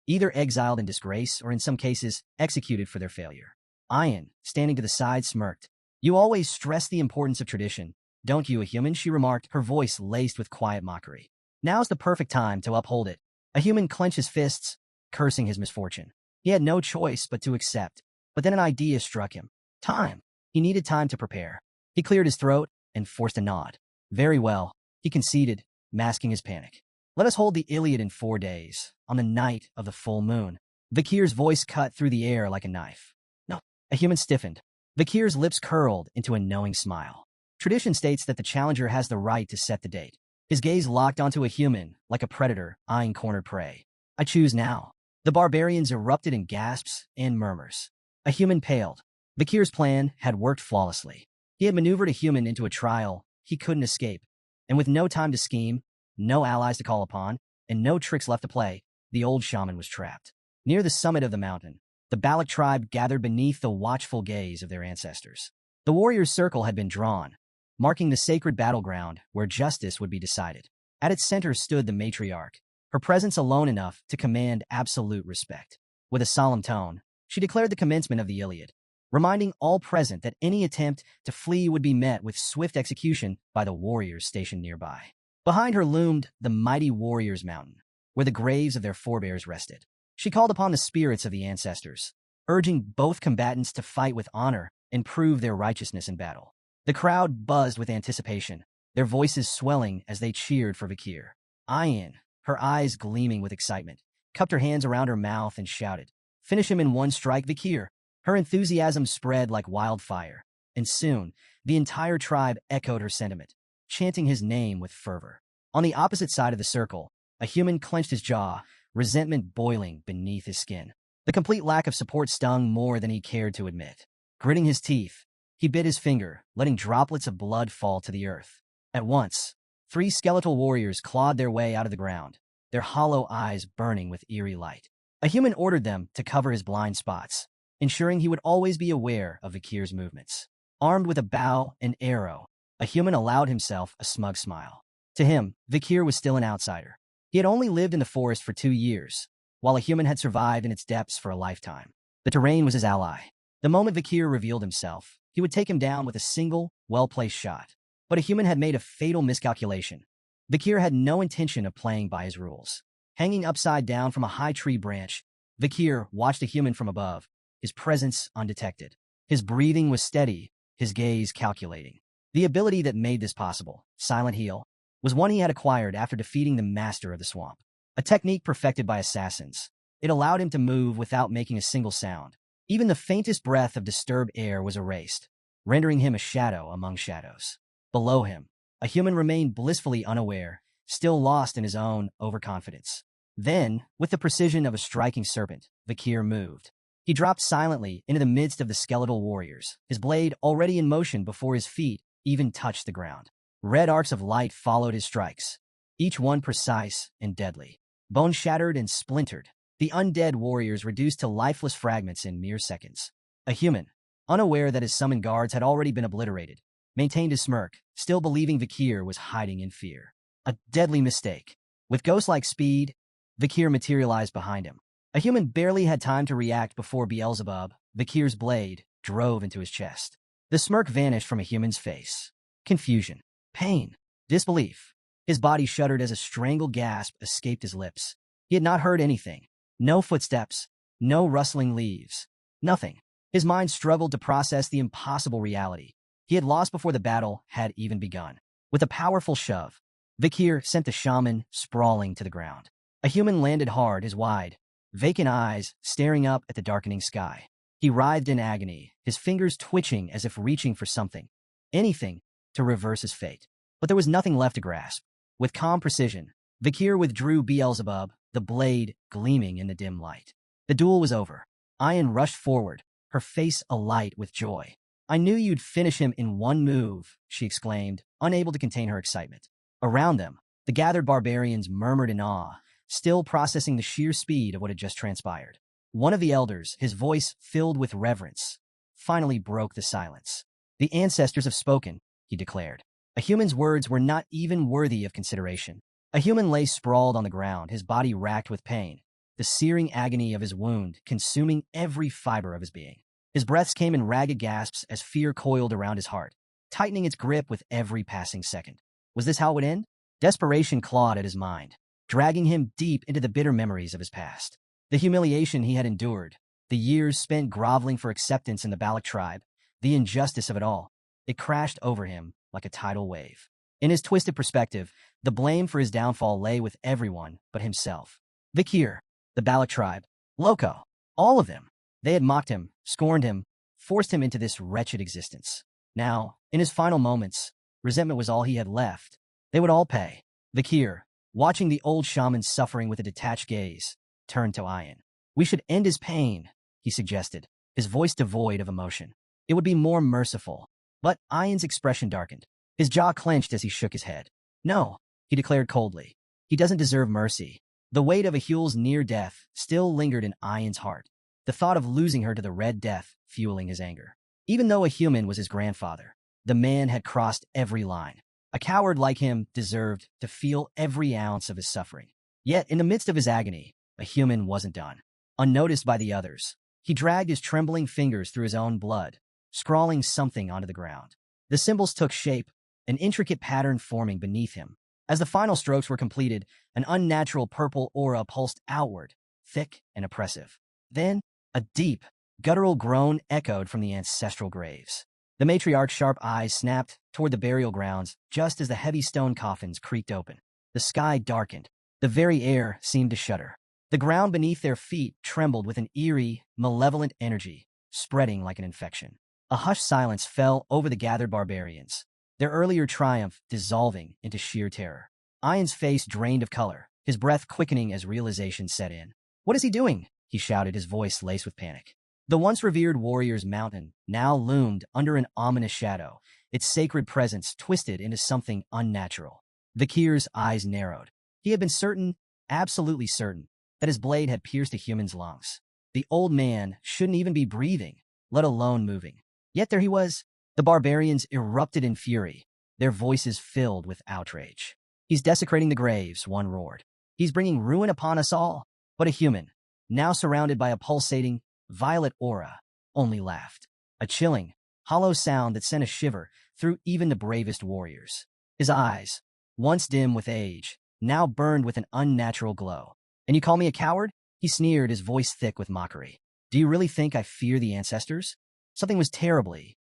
either exiled in disgrace or in some cases executed for their failure. Ayan, standing to the side, smirked. You always stress the importance of tradition, don't you, a human? She remarked, her voice laced with quiet mockery. Now's the perfect time to uphold it. A human clenched his fists, cursing his misfortune. He had no choice but to accept. But then an idea struck him. Time. He needed time to prepare. He cleared his throat and forced a nod. Very well, he conceded, masking his panic. Let us hold the Iliad in 4 days, on the night of the full moon. Vakir's voice cut through the air like a knife. No. A human stiffened. Vakir's lips curled into a knowing smile. Tradition states that the challenger has the right to set the date. His gaze locked onto a human, like a predator eyeing cornered prey. I choose now. The barbarians erupted in gasps and murmurs. A human paled. Vakir's plan had worked flawlessly. He had maneuvered a human into a trial he couldn't escape. And with no time to scheme, no allies to call upon, and no tricks left to play, the old shaman was trapped. Near the summit of the mountain, the Balak tribe gathered beneath the watchful gaze of their ancestors. The warriors' circle had been drawn, marking the sacred battleground where justice would be decided. At its center stood the matriarch, her presence alone enough to command absolute respect. With a solemn tone, she declared the commencement of the Iliad, reminding all present that any attempt to flee would be met with swift execution by the warriors stationed nearby. Behind her loomed the mighty warriors' mountain, where the graves of their forebears rested. She called upon the spirits of the ancestors, urging both combatants to fight with honor and prove their righteousness in battle. The crowd buzzed with anticipation, their voices swelling as they cheered for Vakir. Ayan, her eyes gleaming with excitement, cupped her hands around her mouth and shouted, Finish him in one strike, Vakir. Her enthusiasm spread like wildfire, and soon the entire tribe echoed her sentiment, chanting his name with fervor. On the opposite side of the circle, a human clenched his jaw, resentment boiling beneath his skin. The complete lack of support stung more than he cared to admit. Gritting his teeth, he bit his finger, letting droplets of blood fall to the earth. At once, 3 skeletal warriors clawed their way out of the ground, their hollow eyes burning with eerie light. A human ordered them to cover his blind spots, ensuring he would always be aware of Vakir's movements. Armed with a bow and arrow, a human allowed himself a smug smile. To him, Vakir was still an outsider. He had only lived in the forest for 2 years, while a human had survived in its depths for a lifetime. The terrain was his ally. The moment Vakir revealed himself, he would take him down with a single, well-placed shot. But a human had made a fatal miscalculation. Vakir had no intention of playing by his rules. Hanging upside down from a high tree branch, Vakir watched a human from above, his presence undetected. His breathing was steady, his gaze calculating. The ability that made this possible, Silent Heal, was one he had acquired after defeating the master of the swamp. A technique perfected by assassins. It allowed him to move without making a single sound. Even the faintest breath of disturbed air was erased, rendering him a shadow among shadows. Below him, a human remained blissfully unaware, still lost in his own overconfidence. Then, with the precision of a striking serpent, Vakir moved. He dropped silently into the midst of the skeletal warriors, his blade already in motion before his feet even touched the ground. Red arcs of light followed his strikes, each one precise and deadly. bone shattered and splintered, the undead warriors reduced to lifeless fragments in mere seconds. A human, unaware that his summoned guards had already been obliterated, maintained his smirk, still believing Vikir was hiding in fear. A deadly mistake. With ghost-like speed, Vikir materialized behind him. A human barely had time to react before Beelzebub, Vikir's blade, drove into his chest. The smirk vanished from a human's face. Confusion, pain, disbelief. His body shuddered as a strangled gasp escaped his lips. He had not heard anything. No footsteps, no rustling leaves, nothing. His mind struggled to process the impossible reality. He had lost before the battle had even begun. With a powerful shove, Vikir sent the shaman sprawling to the ground. A human landed hard, his wide, vacant eyes staring up at the darkening sky. He writhed in agony, his fingers twitching as if reaching for something, anything, to reverse his fate. But there was nothing left to grasp. With calm precision, Vikir withdrew Beelzebub, the blade gleaming in the dim light. The duel was over. Ayan rushed forward, her face alight with joy. "I knew you'd finish him in one move," she exclaimed, unable to contain her excitement. Around them, the gathered barbarians murmured in awe, still processing the sheer speed of what had just transpired. One of the elders, his voice filled with reverence, finally broke the silence. "The ancestors have spoken," he declared. A human's words were not even worthy of consideration. A human lay sprawled on the ground, his body racked with pain, the searing agony of his wound consuming every fiber of his being. His breaths came in ragged gasps as fear coiled around his heart, tightening its grip with every passing second. Was this how it would end? Desperation clawed at his mind, dragging him deep into the bitter memories of his past. The humiliation he had endured, the years spent groveling for acceptance in the Balak tribe, the injustice of it all. It crashed over him like a tidal wave. In his twisted perspective, the blame for his downfall lay with everyone but himself. Vikir, the Balak tribe, Loco, all of them. They had mocked him, scorned him, forced him into this wretched existence. Now, in his final moments, resentment was all he had left. They would all pay. Vikir, watching the old shaman suffering with a detached gaze, turned to Ayan. "We should end his pain," he suggested, his voice devoid of emotion. "It would be more merciful." But Ayan's expression darkened. His jaw clenched as he shook his head. "No," he declared coldly. "He doesn't deserve mercy." The weight of Ahul's near death still lingered in Ayan's heart, the thought of losing her to the Red Death fueling his anger. Even though a human was his grandfather, the man had crossed every line. A coward like him deserved to feel every ounce of his suffering. Yet, in the midst of his agony, a human wasn't done. Unnoticed by the others, he dragged his trembling fingers through his own blood, scrawling something onto the ground. The symbols took shape, an intricate pattern forming beneath him. As the final strokes were completed, an unnatural purple aura pulsed outward, thick and oppressive. Then, a deep, guttural groan echoed from the ancestral graves. The matriarch's sharp eyes snapped toward the burial grounds just as the heavy stone coffins creaked open. The sky darkened. The very air seemed to shudder. The ground beneath their feet trembled with an eerie, malevolent energy, spreading like an infection. A hushed silence fell over the gathered barbarians, their earlier triumph dissolving into sheer terror. Ayan's face drained of color, his breath quickening as realization set in. "What is he doing?" he shouted, his voice laced with panic. The once revered warrior's mountain now loomed under an ominous shadow, its sacred presence twisted into something unnatural. Vikir's eyes narrowed. He had been certain, absolutely certain, that his blade had pierced a human's lungs. The old man shouldn't even be breathing, let alone moving. Yet there he was. The barbarians erupted in fury, their voices filled with outrage. "He's desecrating the graves," one roared. "He's bringing ruin upon us all." But a human, now surrounded by a pulsating, violet aura, only laughed. A chilling, hollow sound that sent a shiver through even the bravest warriors. His eyes, once dim with age, now burned with an unnatural glow. "And you call me a coward?" he sneered, his voice thick with mockery. "Do you really think I fear the ancestors?" Something was terribly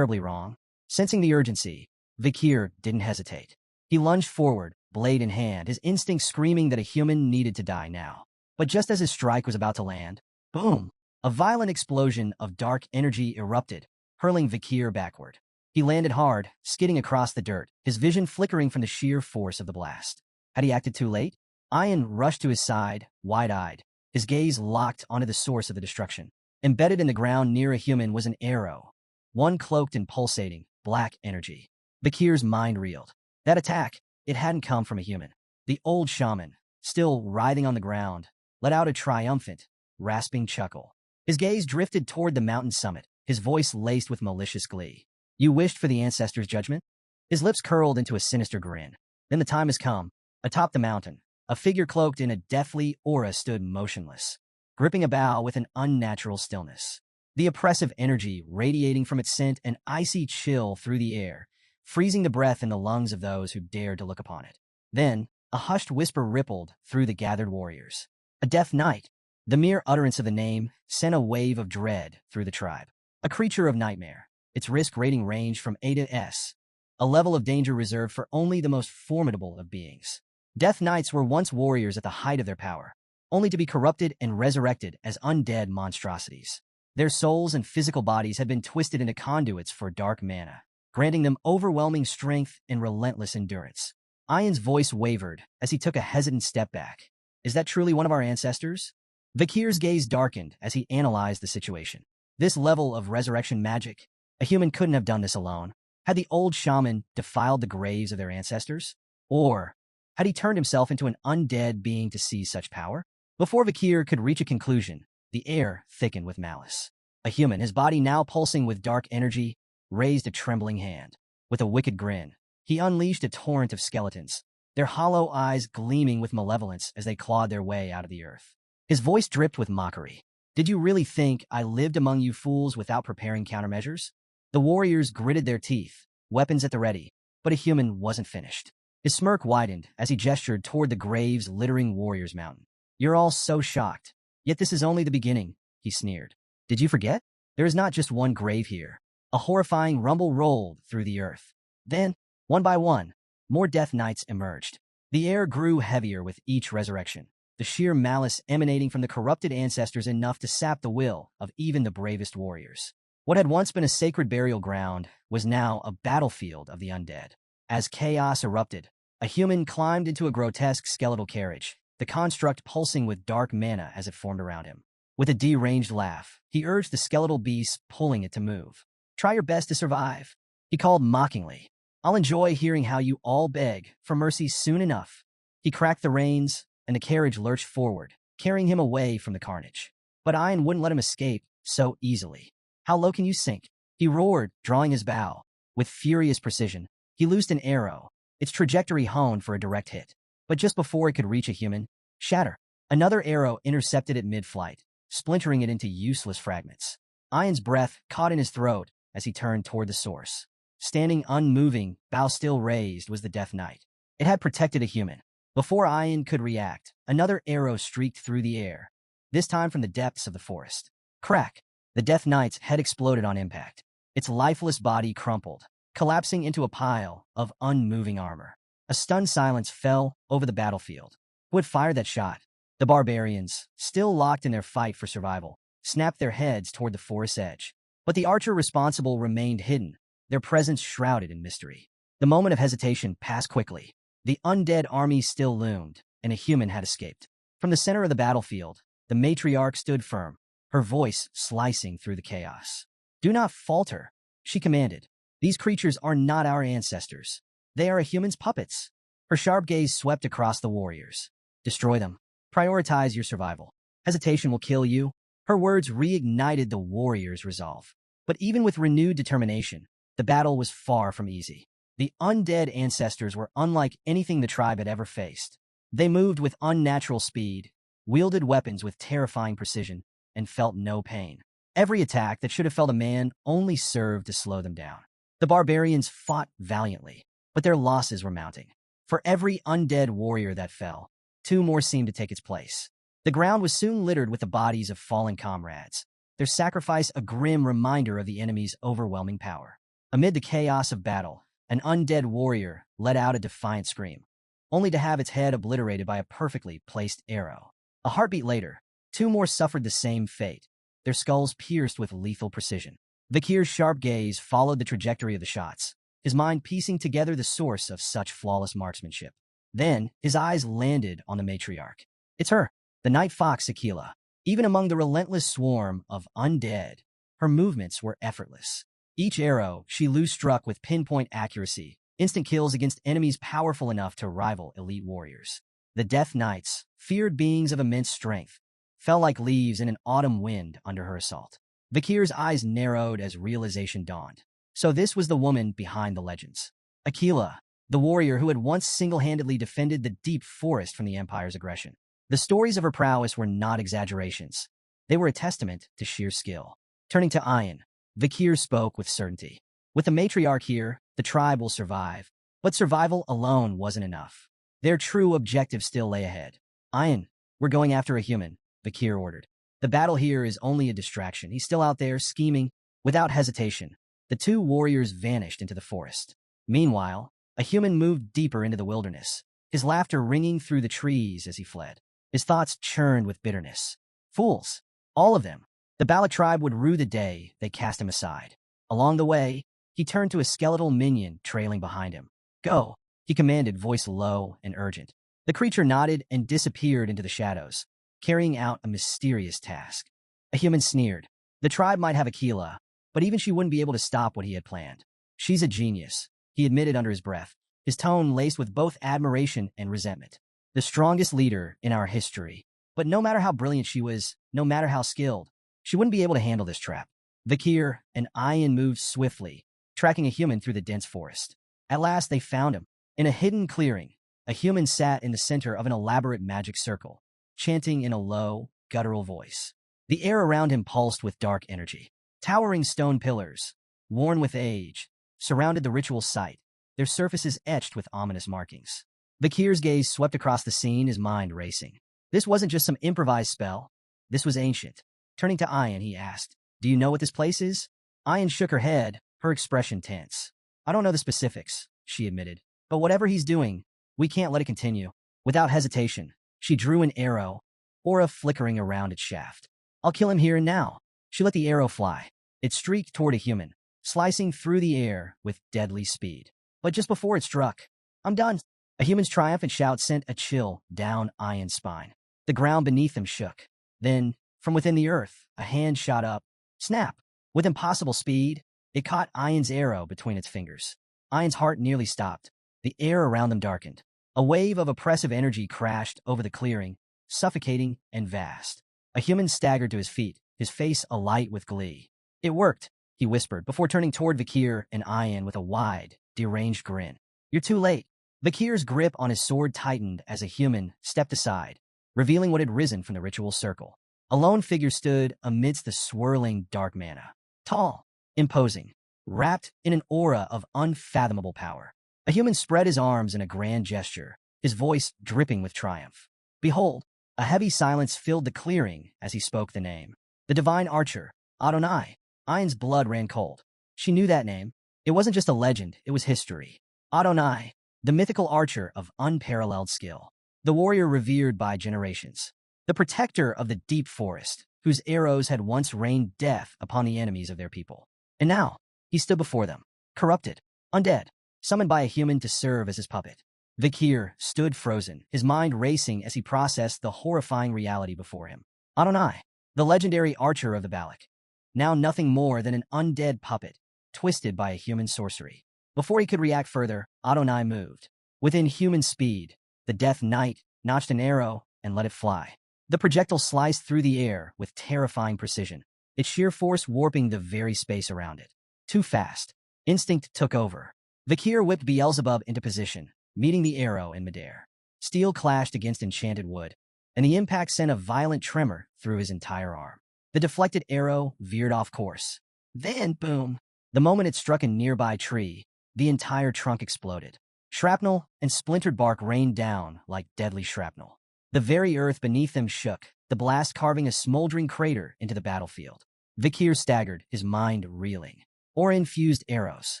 wrong. Sensing the urgency, Vikir didn't hesitate. He lunged forward, blade in hand, his instinct screaming that a human needed to die now. But just as his strike was about to land, boom! A violent explosion of dark energy erupted, hurling Vikir backward. He landed hard, skidding across the dirt, his vision flickering from the sheer force of the blast. Had he acted too late? Ayan rushed to his side, wide-eyed, his gaze locked onto the source of the destruction. Embedded in the ground near a human was an arrow, one cloaked in pulsating, black energy. Vikir's mind reeled. That attack, it hadn't come from a human. The old shaman, still writhing on the ground, let out a triumphant, rasping chuckle. His gaze drifted toward the mountain summit, his voice laced with malicious glee. You wished for the ancestors' judgment? His lips curled into a sinister grin. Then the time has come. Atop the mountain, a figure cloaked in a deathly aura stood motionless, gripping a bough with an unnatural stillness. The oppressive energy radiating from it sent an icy chill through the air, freezing the breath in the lungs of those who dared to look upon it. Then, a hushed whisper rippled through the gathered warriors. A death knight. The mere utterance of the name sent a wave of dread through the tribe. A creature of nightmare. Its risk rating ranged from A to S, a level of danger reserved for only the most formidable of beings. Death Knights were once warriors at the height of their power, only to be corrupted and resurrected as undead monstrosities. Their souls and physical bodies had been twisted into conduits for dark mana, granting them overwhelming strength and relentless endurance. Ian's voice wavered as he took a hesitant step back. Is that truly one of our ancestors? Vakir's gaze darkened as he analyzed the situation. This level of resurrection magic, a human couldn't have done this alone. Had the old shaman defiled the graves of their ancestors? Or had he turned himself into an undead being to seize such power? Before Vakir could reach a conclusion, the air thickened with malice. A human, his body now pulsing with dark energy, raised a trembling hand. With a wicked grin, he unleashed a torrent of skeletons, their hollow eyes gleaming with malevolence as they clawed their way out of the earth. His voice dripped with mockery. Did you really think I lived among you fools without preparing countermeasures? The warriors gritted their teeth, weapons at the ready, but a human wasn't finished. His smirk widened as he gestured toward the graves littering Warriors Mountain. You're all so shocked. Yet this is only the beginning, he sneered. Did you forget? There is not just one grave here. A horrifying rumble rolled through the earth. Then, one by one, more Death Knights emerged. The air grew heavier with each resurrection, the sheer malice emanating from the corrupted ancestors enough to sap the will of even the bravest warriors. What had once been a sacred burial ground was now a battlefield of the undead. As chaos erupted, a human climbed into a grotesque skeletal carriage, the construct pulsing with dark mana as it formed around him. With a deranged laugh, he urged the skeletal beast, pulling it to move. Try your best to survive, he called mockingly. I'll enjoy hearing how you all beg for mercy soon enough. He cracked the reins, and the carriage lurched forward, carrying him away from the carnage. But Ian wouldn't let him escape so easily. How low can you sink? He roared, drawing his bow. With furious precision, he loosed an arrow, its trajectory honed for a direct hit. But just before it could reach a human, shatter, another arrow intercepted it mid-flight, splintering it into useless fragments. Ian's breath caught in his throat as he turned toward the source. Standing unmoving, bow still raised, was the Death Knight. It had protected a human. Before Ian could react, another arrow streaked through the air, this time from the depths of the forest. Crack! The Death Knight's head exploded on impact. Its lifeless body crumpled, collapsing into a pile of unmoving armor. A stunned silence fell over the battlefield. Who had fired that shot? The barbarians, still locked in their fight for survival, snapped their heads toward the forest's edge. But the archer responsible remained hidden, their presence shrouded in mystery. The moment of hesitation passed quickly. The undead army still loomed, and a human had escaped. From the center of the battlefield, the matriarch stood firm, her voice slicing through the chaos. Do not falter, she commanded. These creatures are not our ancestors. They are a human's puppets. Her sharp gaze swept across the warriors. Destroy them. Prioritize your survival. Hesitation will kill you. Her words reignited the warriors' resolve. But even with renewed determination, the battle was far from easy. The undead ancestors were unlike anything the tribe had ever faced. They moved with unnatural speed, wielded weapons with terrifying precision, and felt no pain. Every attack that should have felled a man only served to slow them down. The barbarians fought valiantly, but their losses were mounting. For every undead warrior that fell, two more seemed to take its place. The ground was soon littered with the bodies of fallen comrades, their sacrifice a grim reminder of the enemy's overwhelming power. Amid the chaos of battle, an undead warrior let out a defiant scream, only to have its head obliterated by a perfectly placed arrow. A heartbeat later, two more suffered the same fate, their skulls pierced with lethal precision. Vakir's sharp gaze followed the trajectory of the shots, his mind piecing together the source of such flawless marksmanship. Then, his eyes landed on the matriarch. It's her, the night fox Aquila. Even among the relentless swarm of undead, her movements were effortless. Each arrow she loose struck with pinpoint accuracy, instant kills against enemies powerful enough to rival elite warriors. The Death Knights, feared beings of immense strength, fell like leaves in an autumn wind under her assault. Vikir's eyes narrowed as realization dawned. So this was the woman behind the legends. Aquila, the warrior who had once single-handedly defended the deep forest from the Empire's aggression. The stories of her prowess were not exaggerations. They were a testament to sheer skill. Turning to Ayan, Vikir spoke with certainty. With the matriarch here, the tribe will survive. But survival alone wasn't enough. Their true objective still lay ahead. Ayan, we're going after a human, Vikir ordered. The battle here is only a distraction. He's still out there, scheming. Without hesitation, the two warriors vanished into the forest. Meanwhile, a human moved deeper into the wilderness, his laughter ringing through the trees as he fled. His thoughts churned with bitterness. Fools, all of them. The Balak tribe would rue the day they cast him aside. Along the way, he turned to a skeletal minion trailing behind him. Go, he commanded, voice low and urgent. The creature nodded and disappeared into the shadows, carrying out a mysterious task. A human sneered. The tribe might have Aquila, but even she wouldn't be able to stop what he had planned. She's a genius, he admitted under his breath, his tone laced with both admiration and resentment. The strongest leader in our history. But no matter how brilliant she was, no matter how skilled, she wouldn't be able to handle this trap. Vikir and Ayan moved swiftly, tracking a human through the dense forest. At last they found him. In a hidden clearing, a human sat in the center of an elaborate magic circle, chanting in a low, guttural voice. The air around him pulsed with dark energy. Towering stone pillars, worn with age, surrounded the ritual site, their surfaces etched with ominous markings. Vikir's gaze swept across the scene, his mind racing. This wasn't just some improvised spell. This was ancient. Turning to Ayan, he asked, "Do you know what this place is?" Ayan shook her head, her expression tense. "I don't know the specifics," she admitted. "But whatever he's doing, we can't let it continue." Without hesitation, she drew an arrow, aura flickering around its shaft. "I'll kill him here and now." She let the arrow fly. It streaked toward a human, slicing through the air with deadly speed. But just before it struck, "I'm done." A human's triumphant shout sent a chill down Ayan's spine. The ground beneath them shook. Then, from within the earth, a hand shot up. Snap! With impossible speed, it caught Ayan's arrow between its fingers. Ayan's heart nearly stopped. The air around them darkened. A wave of oppressive energy crashed over the clearing, suffocating and vast. A human staggered to his feet, his face alight with glee. "It worked," he whispered, before turning toward Vikir and Ayan with a wide, deranged grin. "You're too late." Vikir's grip on his sword tightened as a human stepped aside, revealing what had risen from the ritual circle. A lone figure stood amidst the swirling dark mana. Tall, imposing, wrapped in an aura of unfathomable power. A human spread his arms in a grand gesture, his voice dripping with triumph. "Behold!" A heavy silence filled the clearing as he spoke the name. The divine archer, Adonai. Ayan's blood ran cold. She knew that name. It wasn't just a legend, it was history. Adonai, the mythical archer of unparalleled skill. The warrior revered by generations. The protector of the deep forest, whose arrows had once rained death upon the enemies of their people. And now, he stood before them, corrupted, undead, summoned by a human to serve as his puppet. Vikir stood frozen, his mind racing as he processed the horrifying reality before him. Adonai, the legendary archer of the Balak. Now nothing more than an undead puppet, twisted by a human sorcery. Before he could react further, Adonai moved. Within human speed, the Death Knight notched an arrow and let it fly. The projectile sliced through the air with terrifying precision, its sheer force warping the very space around it. Too fast. Instinct took over. Vikir whipped Beelzebub into position, meeting the arrow in midair. Steel clashed against enchanted wood, and the impact sent a violent tremor through his entire arm. The deflected arrow veered off course. Then, boom! The moment it struck a nearby tree, the entire trunk exploded. Shrapnel and splintered bark rained down like deadly shrapnel. The very earth beneath them shook, the blast carving a smoldering crater into the battlefield. Vikir staggered, his mind reeling. Aura-infused arrows.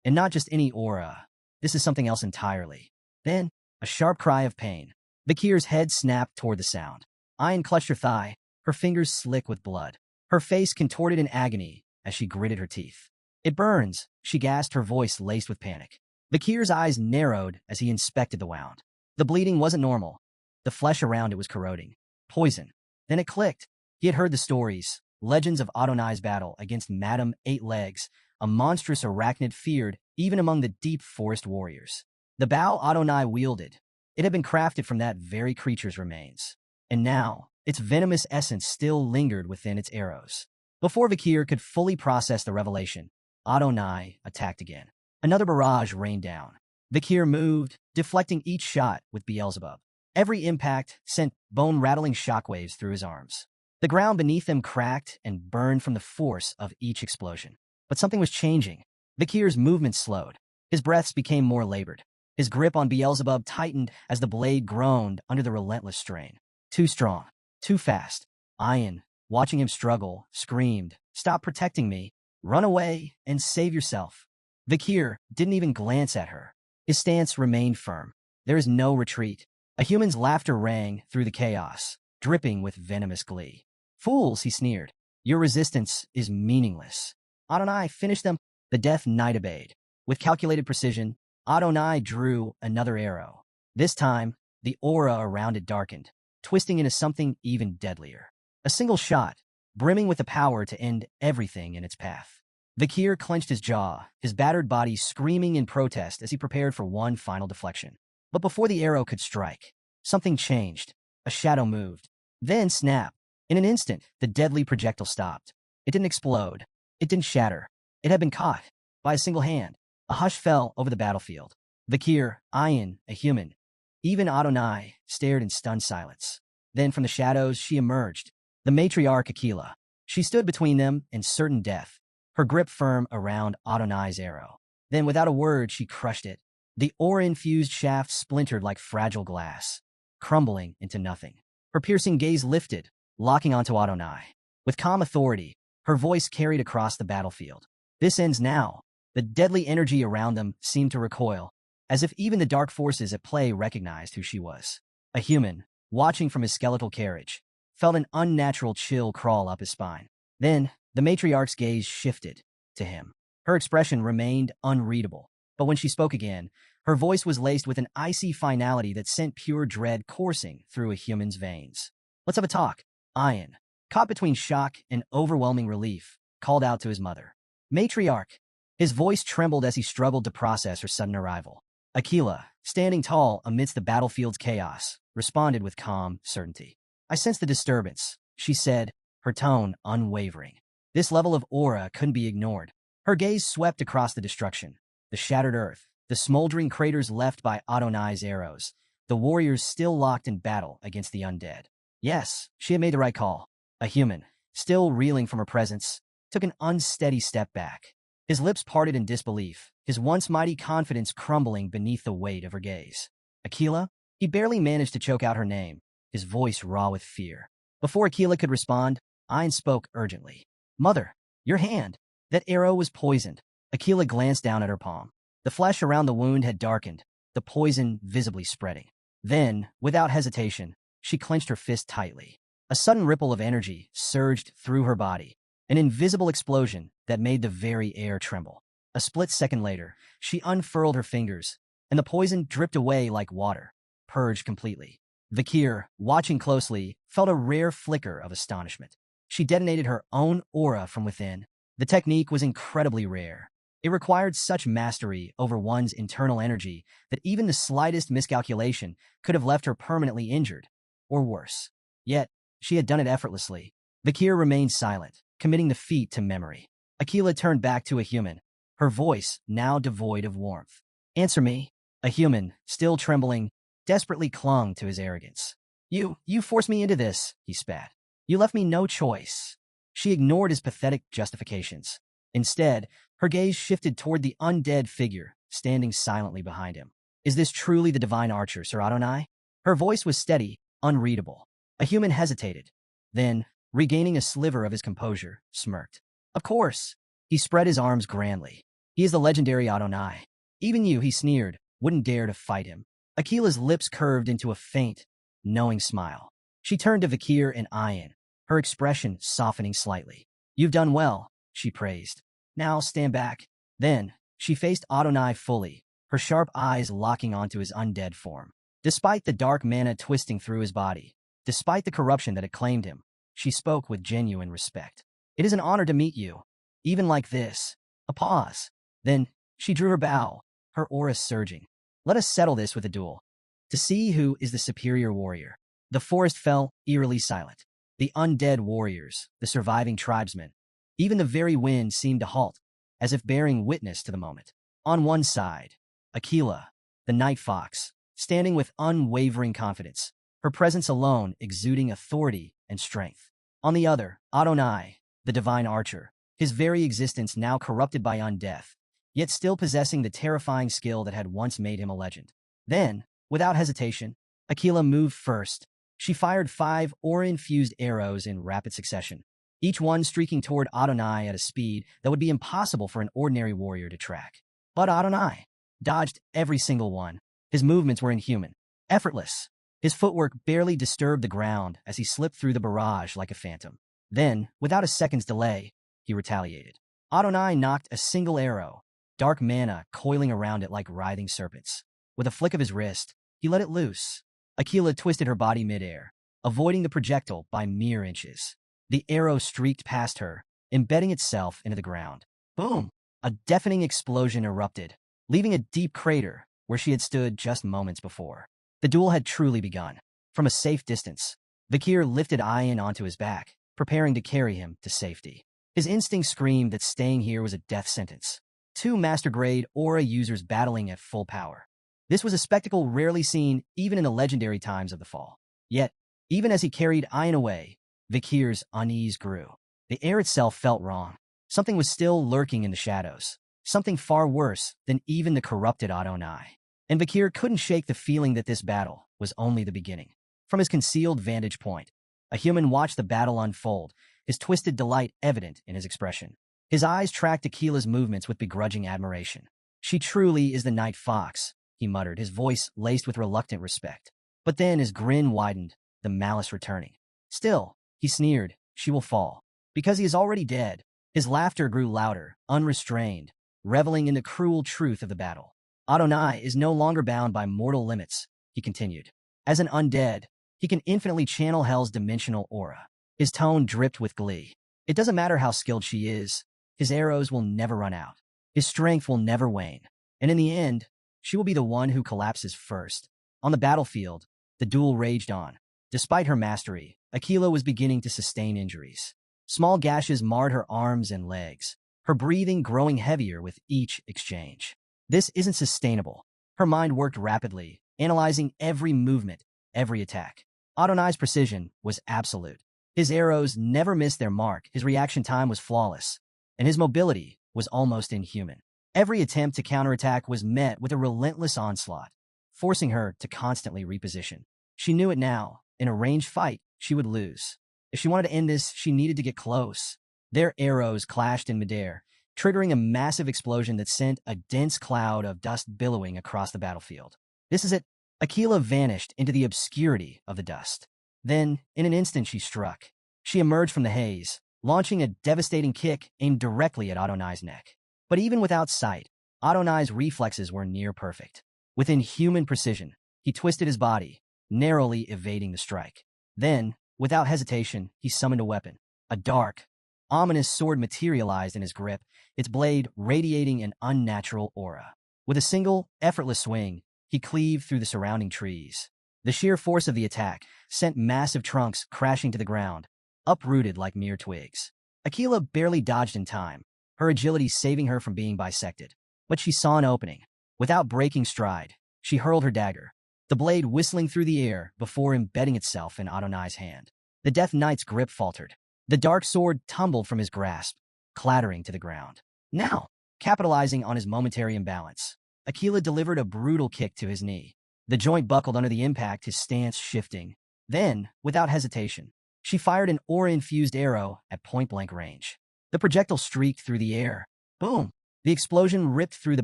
And not just any aura. This is something else entirely. Then, a sharp cry of pain. Vikir's head snapped toward the sound. Ayan clutched her thigh, her fingers slick with blood. Her face contorted in agony as she gritted her teeth. "It burns," she gasped, her voice laced with panic. Vikir's eyes narrowed as he inspected the wound. The bleeding wasn't normal. The flesh around it was corroding. Poison. Then it clicked. He had heard the stories, legends of Adonai's battle against Madame Eight Legs, a monstrous arachnid feared even among the deep forest warriors. The bow Adonai wielded, It had been crafted from that very creature's remains. And now, its venomous essence still lingered within its arrows. Before Vikir could fully process the revelation, Adonai attacked again. Another barrage rained down. Vikir moved, deflecting each shot with Beelzebub. Every impact sent bone-rattling shockwaves through his arms. The ground beneath them cracked and burned from the force of each explosion. But something was changing. Vikir's movements slowed. His breaths became more labored. His grip on Beelzebub tightened as the blade groaned under the relentless strain. Too strong. Too fast. Ayin, watching him struggle, screamed, "Stop protecting me. Run away and save yourself." Vikir didn't even glance at her. His stance remained firm. There is no retreat. A human's laughter rang through the chaos, dripping with venomous glee. "Fools," he sneered. "Your resistance is meaningless." Adonai finished them. The death knight obeyed. With calculated precision, Adonai drew another arrow. This time, the aura around it darkened, twisting into something even deadlier. A single shot, brimming with the power to end everything in its path. Vikir clenched his jaw, his battered body screaming in protest as he prepared for one final deflection. But before the arrow could strike, something changed. A shadow moved. Then snap. In an instant, the deadly projectile stopped. It didn't explode. It didn't shatter. It had been caught by a single hand. A hush fell over the battlefield. Vikir, Ayin, a human, even Adonai, stared in stunned silence. Then from the shadows she emerged, the matriarch Aquila. She stood between them in certain death, her grip firm around Adonai's arrow. Then without a word she crushed it. The aura-infused shaft splintered like fragile glass, crumbling into nothing. Her piercing gaze lifted, locking onto Adonai. With calm authority, her voice carried across the battlefield. "This ends now." The deadly energy around them seemed to recoil, as if even the dark forces at play recognized who she was. A human, watching from his skeletal carriage, felt an unnatural chill crawl up his spine. Then, the matriarch's gaze shifted to him. Her expression remained unreadable, but when she spoke again, her voice was laced with an icy finality that sent pure dread coursing through a human's veins. "Let's have a talk." Ayin, caught between shock and overwhelming relief, called out to his mother. "Matriarch." His voice trembled as he struggled to process her sudden arrival. Aquila, standing tall amidst the battlefield's chaos, responded with calm certainty. "I sense the disturbance," she said, her tone unwavering. This level of aura couldn't be ignored. Her gaze swept across the destruction, the shattered earth, the smoldering craters left by Adonai's arrows, the warriors still locked in battle against the undead. Yes, she had made the right call. A human, still reeling from her presence, took an unsteady step back. His lips parted in disbelief, his once mighty confidence crumbling beneath the weight of her gaze. "Aquila?" He barely managed to choke out her name, his voice raw with fear. Before Aquila could respond, Ayn spoke urgently. "Mother, your hand." That arrow was poisoned. Aquila glanced down at her palm. The flesh around the wound had darkened, the poison visibly spreading. Then, without hesitation, she clenched her fist tightly. A sudden ripple of energy surged through her body, an invisible explosion that made the very air tremble. A split second later, she unfurled her fingers, and the poison dripped away like water, purged completely. Vikir, watching closely, felt a rare flicker of astonishment. She detonated her own aura from within. The technique was incredibly rare. It required such mastery over one's internal energy that even the slightest miscalculation could have left her permanently injured, or worse. Yet, she had done it effortlessly. Vikir remained silent, committing the feat to memory. Aquila turned back to a human, her voice now devoid of warmth. "Answer me." A human, still trembling, desperately clung to his arrogance. You forced me into this," he spat. "You left me no choice." She ignored his pathetic justifications. Instead, her gaze shifted toward the undead figure standing silently behind him. "Is this truly the divine archer, Sir Adonai?" Her voice was steady, unreadable. A human hesitated. Then, regaining a sliver of his composure, smirked. "Of course." He spread his arms grandly. "He is the legendary Adonai. Even you," he sneered, "wouldn't dare to fight him." Aquila's lips curved into a faint, knowing smile. She turned to Vikir and Ayin, her expression softening slightly. "You've done well," she praised. "Now stand back." Then, she faced Adonai fully, her sharp eyes locking onto his undead form. Despite the dark mana twisting through his body, despite the corruption that had claimed him, she spoke with genuine respect. "It is an honor to meet you. Even like this." A pause. Then, she drew her bow, her aura surging. "Let us settle this with a duel." to see who is the superior warrior. The forest fell eerily silent. The undead warriors, the surviving tribesmen, even the very wind seemed to halt, as if bearing witness to the moment. On one side, Aquila, the night fox, standing with unwavering confidence, her presence alone exuding authority and strength. On the other, Adonai, the divine archer, his very existence now corrupted by undeath, yet still possessing the terrifying skill that had once made him a legend. Then, without hesitation, Aquila moved first. She fired 5 aura-infused arrows in rapid succession, each one streaking toward Adonai at a speed that would be impossible for an ordinary warrior to track. But Adonai dodged every single one. His movements were inhuman, effortless. His footwork barely disturbed the ground as he slipped through the barrage like a phantom. Then, without a second's delay, he retaliated. Adonai knocked a single arrow, dark mana coiling around it like writhing serpents. With a flick of his wrist, he let it loose. Aquila twisted her body midair, avoiding the projectile by mere inches. The arrow streaked past her, embedding itself into the ground. Boom! A deafening explosion erupted, leaving a deep crater where she had stood just moments before. The duel had truly begun. From a safe distance, Vakir lifted Ayan onto his back, preparing to carry him to safety. His instinct screamed that staying here was a death sentence. 2 master-grade aura users battling at full power. This was a spectacle rarely seen even in the legendary times of the fall. Yet, even as he carried Ayan away, Vakir's unease grew. The air itself felt wrong. Something was still lurking in the shadows. Something far worse than even the corrupted Adonai. And Vakir couldn't shake the feeling that this battle was only the beginning. From his concealed vantage point, a human watched the battle unfold, his twisted delight evident in his expression. His eyes tracked Aquila's movements with begrudging admiration. She truly is the night fox, he muttered, his voice laced with reluctant respect. But then his grin widened, the malice returning. Still, he sneered, she will fall. Because he is already dead. His laughter grew louder, unrestrained, reveling in the cruel truth of the battle. Adonai is no longer bound by mortal limits, he continued. As an undead, he can infinitely channel hell's dimensional aura. His tone dripped with glee. It doesn't matter how skilled she is, his arrows will never run out. His strength will never wane. And in the end, she will be the one who collapses first. On the battlefield, the duel raged on. Despite her mastery, Aquila was beginning to sustain injuries. Small gashes marred her arms and legs, her breathing growing heavier with each exchange. This isn't sustainable. Her mind worked rapidly, analyzing every movement, every attack. Adonai's precision was absolute. His arrows never missed their mark, his reaction time was flawless, and his mobility was almost inhuman. Every attempt to counterattack was met with a relentless onslaught, forcing her to constantly reposition. She knew it now. In a ranged fight, she would lose. If she wanted to end this, she needed to get close. Their arrows clashed in midair, triggering a massive explosion that sent a dense cloud of dust billowing across the battlefield. This is it. Aquila vanished into the obscurity of the dust. Then, in an instant, she struck. She emerged from the haze, launching a devastating kick aimed directly at Adonai's neck. But even without sight, Adonai's reflexes were near perfect. With inhuman precision, he twisted his body, narrowly evading the strike. Then, without hesitation, he summoned a weapon. A dark, ominous sword materialized in his grip, its blade radiating an unnatural aura. With a single, effortless swing, he cleaved through the surrounding trees. The sheer force of the attack sent massive trunks crashing to the ground, uprooted like mere twigs. Aquila barely dodged in time, her agility saving her from being bisected. But she saw an opening. Without breaking stride, she hurled her dagger, the blade whistling through the air before embedding itself in Adonai's hand. The Death Knight's grip faltered. The dark sword tumbled from his grasp, clattering to the ground. Now, capitalizing on his momentary imbalance, Aquila delivered a brutal kick to his knee. The joint buckled under the impact, his stance shifting. Then, without hesitation, she fired an aura-infused arrow at point-blank range. The projectile streaked through the air. Boom! The explosion ripped through the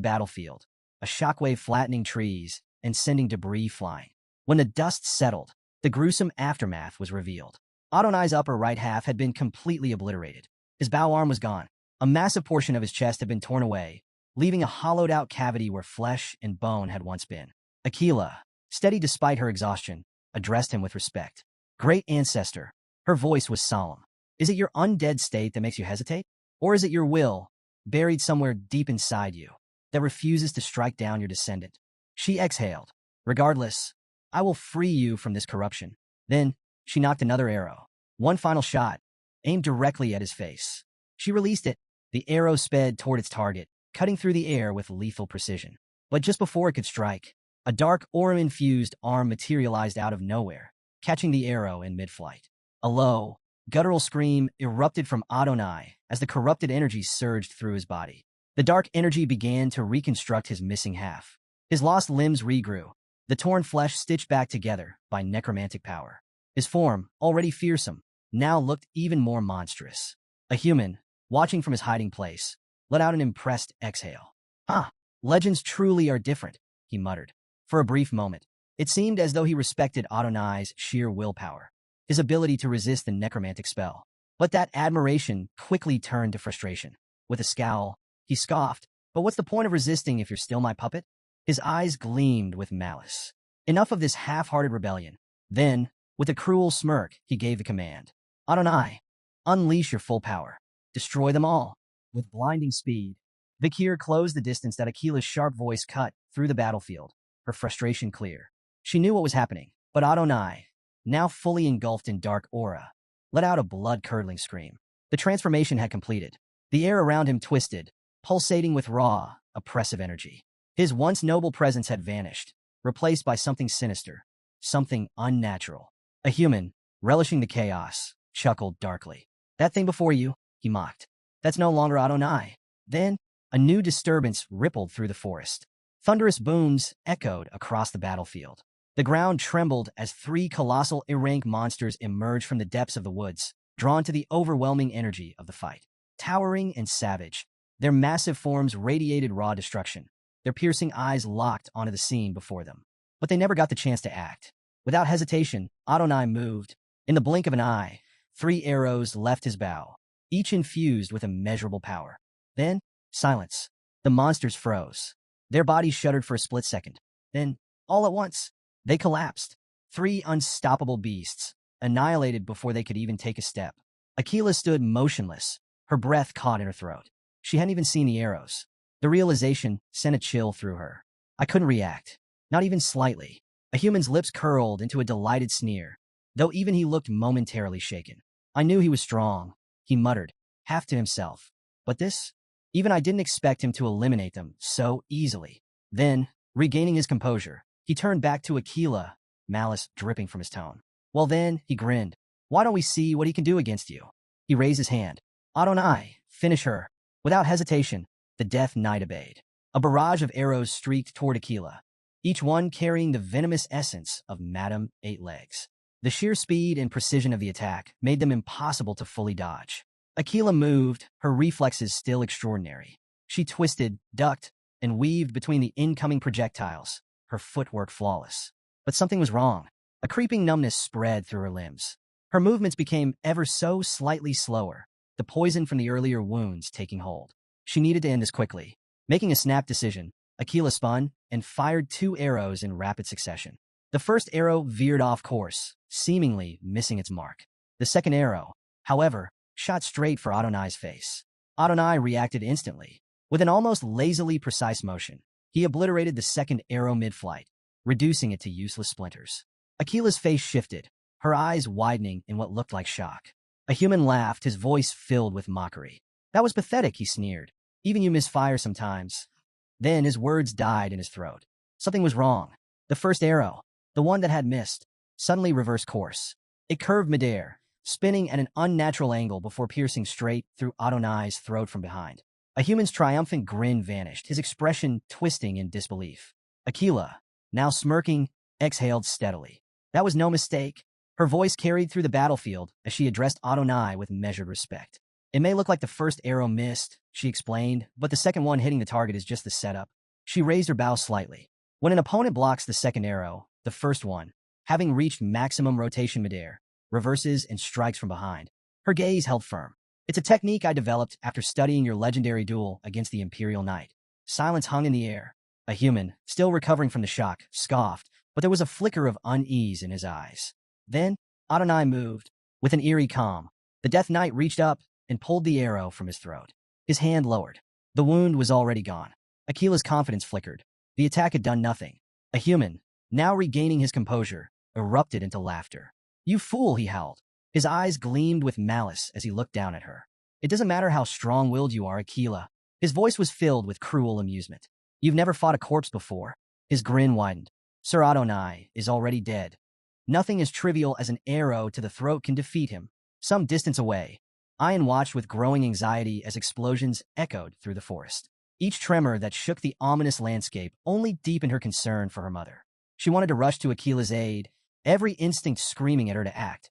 battlefield, a shockwave flattening trees and sending debris flying. When the dust settled, the gruesome aftermath was revealed. Adonai's upper right half had been completely obliterated. His bow arm was gone. A massive portion of his chest had been torn away, leaving a hollowed-out cavity where flesh and bone had once been. Aquila, steady despite her exhaustion, addressed him with respect. Great ancestor. Her voice was solemn. Is it your undead state that makes you hesitate? Or is it your will, buried somewhere deep inside you, that refuses to strike down your descendant? She exhaled. Regardless, I will free you from this corruption. Then, she knocked another arrow. One final shot, aimed directly at his face. She released it. The arrow sped toward its target, cutting through the air with lethal precision. But just before it could strike, a dark aura-infused arm materialized out of nowhere, catching the arrow in mid-flight. A low, guttural scream erupted from Adonai as the corrupted energy surged through his body. The dark energy began to reconstruct his missing half. His lost limbs regrew, the torn flesh stitched back together by necromantic power. His form, already fearsome, now looked even more monstrous. A human, watching from his hiding place, let out an impressed exhale. Ah, legends truly are different, he muttered. For a brief moment, it seemed as though he respected Adonai's sheer willpower, his ability to resist the necromantic spell. But that admiration quickly turned to frustration. With a scowl, he scoffed, "But what's the point of resisting if you're still my puppet?" His eyes gleamed with malice. Enough of this half-hearted rebellion. Then, with a cruel smirk, he gave the command. "Adonai, unleash your full power. Destroy them all." With blinding speed, Vikir closed the distance that Akila's sharp voice cut through the battlefield, her frustration clear. She knew what was happening, but Adonai, now fully engulfed in dark aura, let out a blood-curdling scream. The transformation had completed. The air around him twisted, pulsating with raw, oppressive energy. His once noble presence had vanished, replaced by something sinister, something unnatural. A human, relishing the chaos, chuckled darkly. "That thing before you," he mocked. "That's no longer Adonai." Then, a new disturbance rippled through the forest. Thunderous booms echoed across the battlefield. The ground trembled as three colossal Irank monsters emerged from the depths of the woods, drawn to the overwhelming energy of the fight. Towering and savage, their massive forms radiated raw destruction, their piercing eyes locked onto the scene before them. But they never got the chance to act. Without hesitation, Adonai moved. In the blink of an eye, 3 arrows left his bow, each infused with immeasurable power. Then, silence. The monsters froze. Their bodies shuddered for a split second. Then, all at once, they collapsed. 3 unstoppable beasts, annihilated before they could even take a step. Akila stood motionless, her breath caught in her throat. She hadn't even seen the arrows. The realization sent a chill through her. I couldn't react, not even slightly. A human's lips curled into a delighted sneer, though even he looked momentarily shaken. I knew he was strong, he muttered, half to himself. But this? Even I didn't expect him to eliminate them so easily. Then, regaining his composure, he turned back to Akila, malice dripping from his tone. "Well then," he grinned, "why don't we see what he can do against you?" He raised his hand. "Adonai, finish her." Without hesitation, the Death Knight obeyed. A barrage of arrows streaked toward Akila, each one carrying the venomous essence of Madame Eight Legs. The sheer speed and precision of the attack made them impossible to fully dodge. Akila moved, her reflexes still extraordinary. She twisted, ducked, and weaved between the incoming projectiles, her footwork flawless. But something was wrong. A creeping numbness spread through her limbs. Her movements became ever so slightly slower, the poison from the earlier wounds taking hold. She needed to end this quickly. Making a snap decision, Akila spun and fired 2 arrows in rapid succession. The first arrow veered off course, seemingly missing its mark. The second arrow, however, shot straight for Adonai's face. Adonai reacted instantly. With an almost lazily precise motion, he obliterated the second arrow mid-flight, reducing it to useless splinters. Akila's face shifted, her eyes widening in what looked like shock. A human laughed, his voice filled with mockery. "That was pathetic," he sneered. "Even you misfire sometimes." Then his words died in his throat. Something was wrong. The first arrow, the one that had missed, suddenly reversed course. It curved midair, spinning at an unnatural angle before piercing straight through Adonai's throat from behind. A human's triumphant grin vanished, his expression twisting in disbelief. Akila, now smirking, exhaled steadily. That was no mistake. Her voice carried through the battlefield as she addressed Adonai with measured respect. "It may look like the first arrow missed," she explained, "but the second one hitting the target is just the setup." She raised her bow slightly. When an opponent blocks the second arrow, the first one, having reached maximum rotation midair, reverses and strikes from behind. Her gaze held firm. "It's a technique I developed after studying your legendary duel against the Imperial Knight." Silence hung in the air. A human, still recovering from the shock, scoffed, but there was a flicker of unease in his eyes. Then, Adonai moved. With an eerie calm, the Death Knight reached up and pulled the arrow from his throat. His hand lowered. The wound was already gone. Akila's confidence flickered. The attack had done nothing. A human, now regaining his composure, erupted into laughter. "You fool," he howled. His eyes gleamed with malice as he looked down at her. "It doesn't matter how strong-willed you are, Aquila." His voice was filled with cruel amusement. "You've never fought a corpse before." His grin widened. "Sir Adonai is already dead. Nothing as trivial as an arrow to the throat can defeat him." Some distance away, Ian watched with growing anxiety as explosions echoed through the forest. Each tremor that shook the ominous landscape only deepened her concern for her mother. She wanted to rush to Aquila's aid, every instinct screaming at her to act,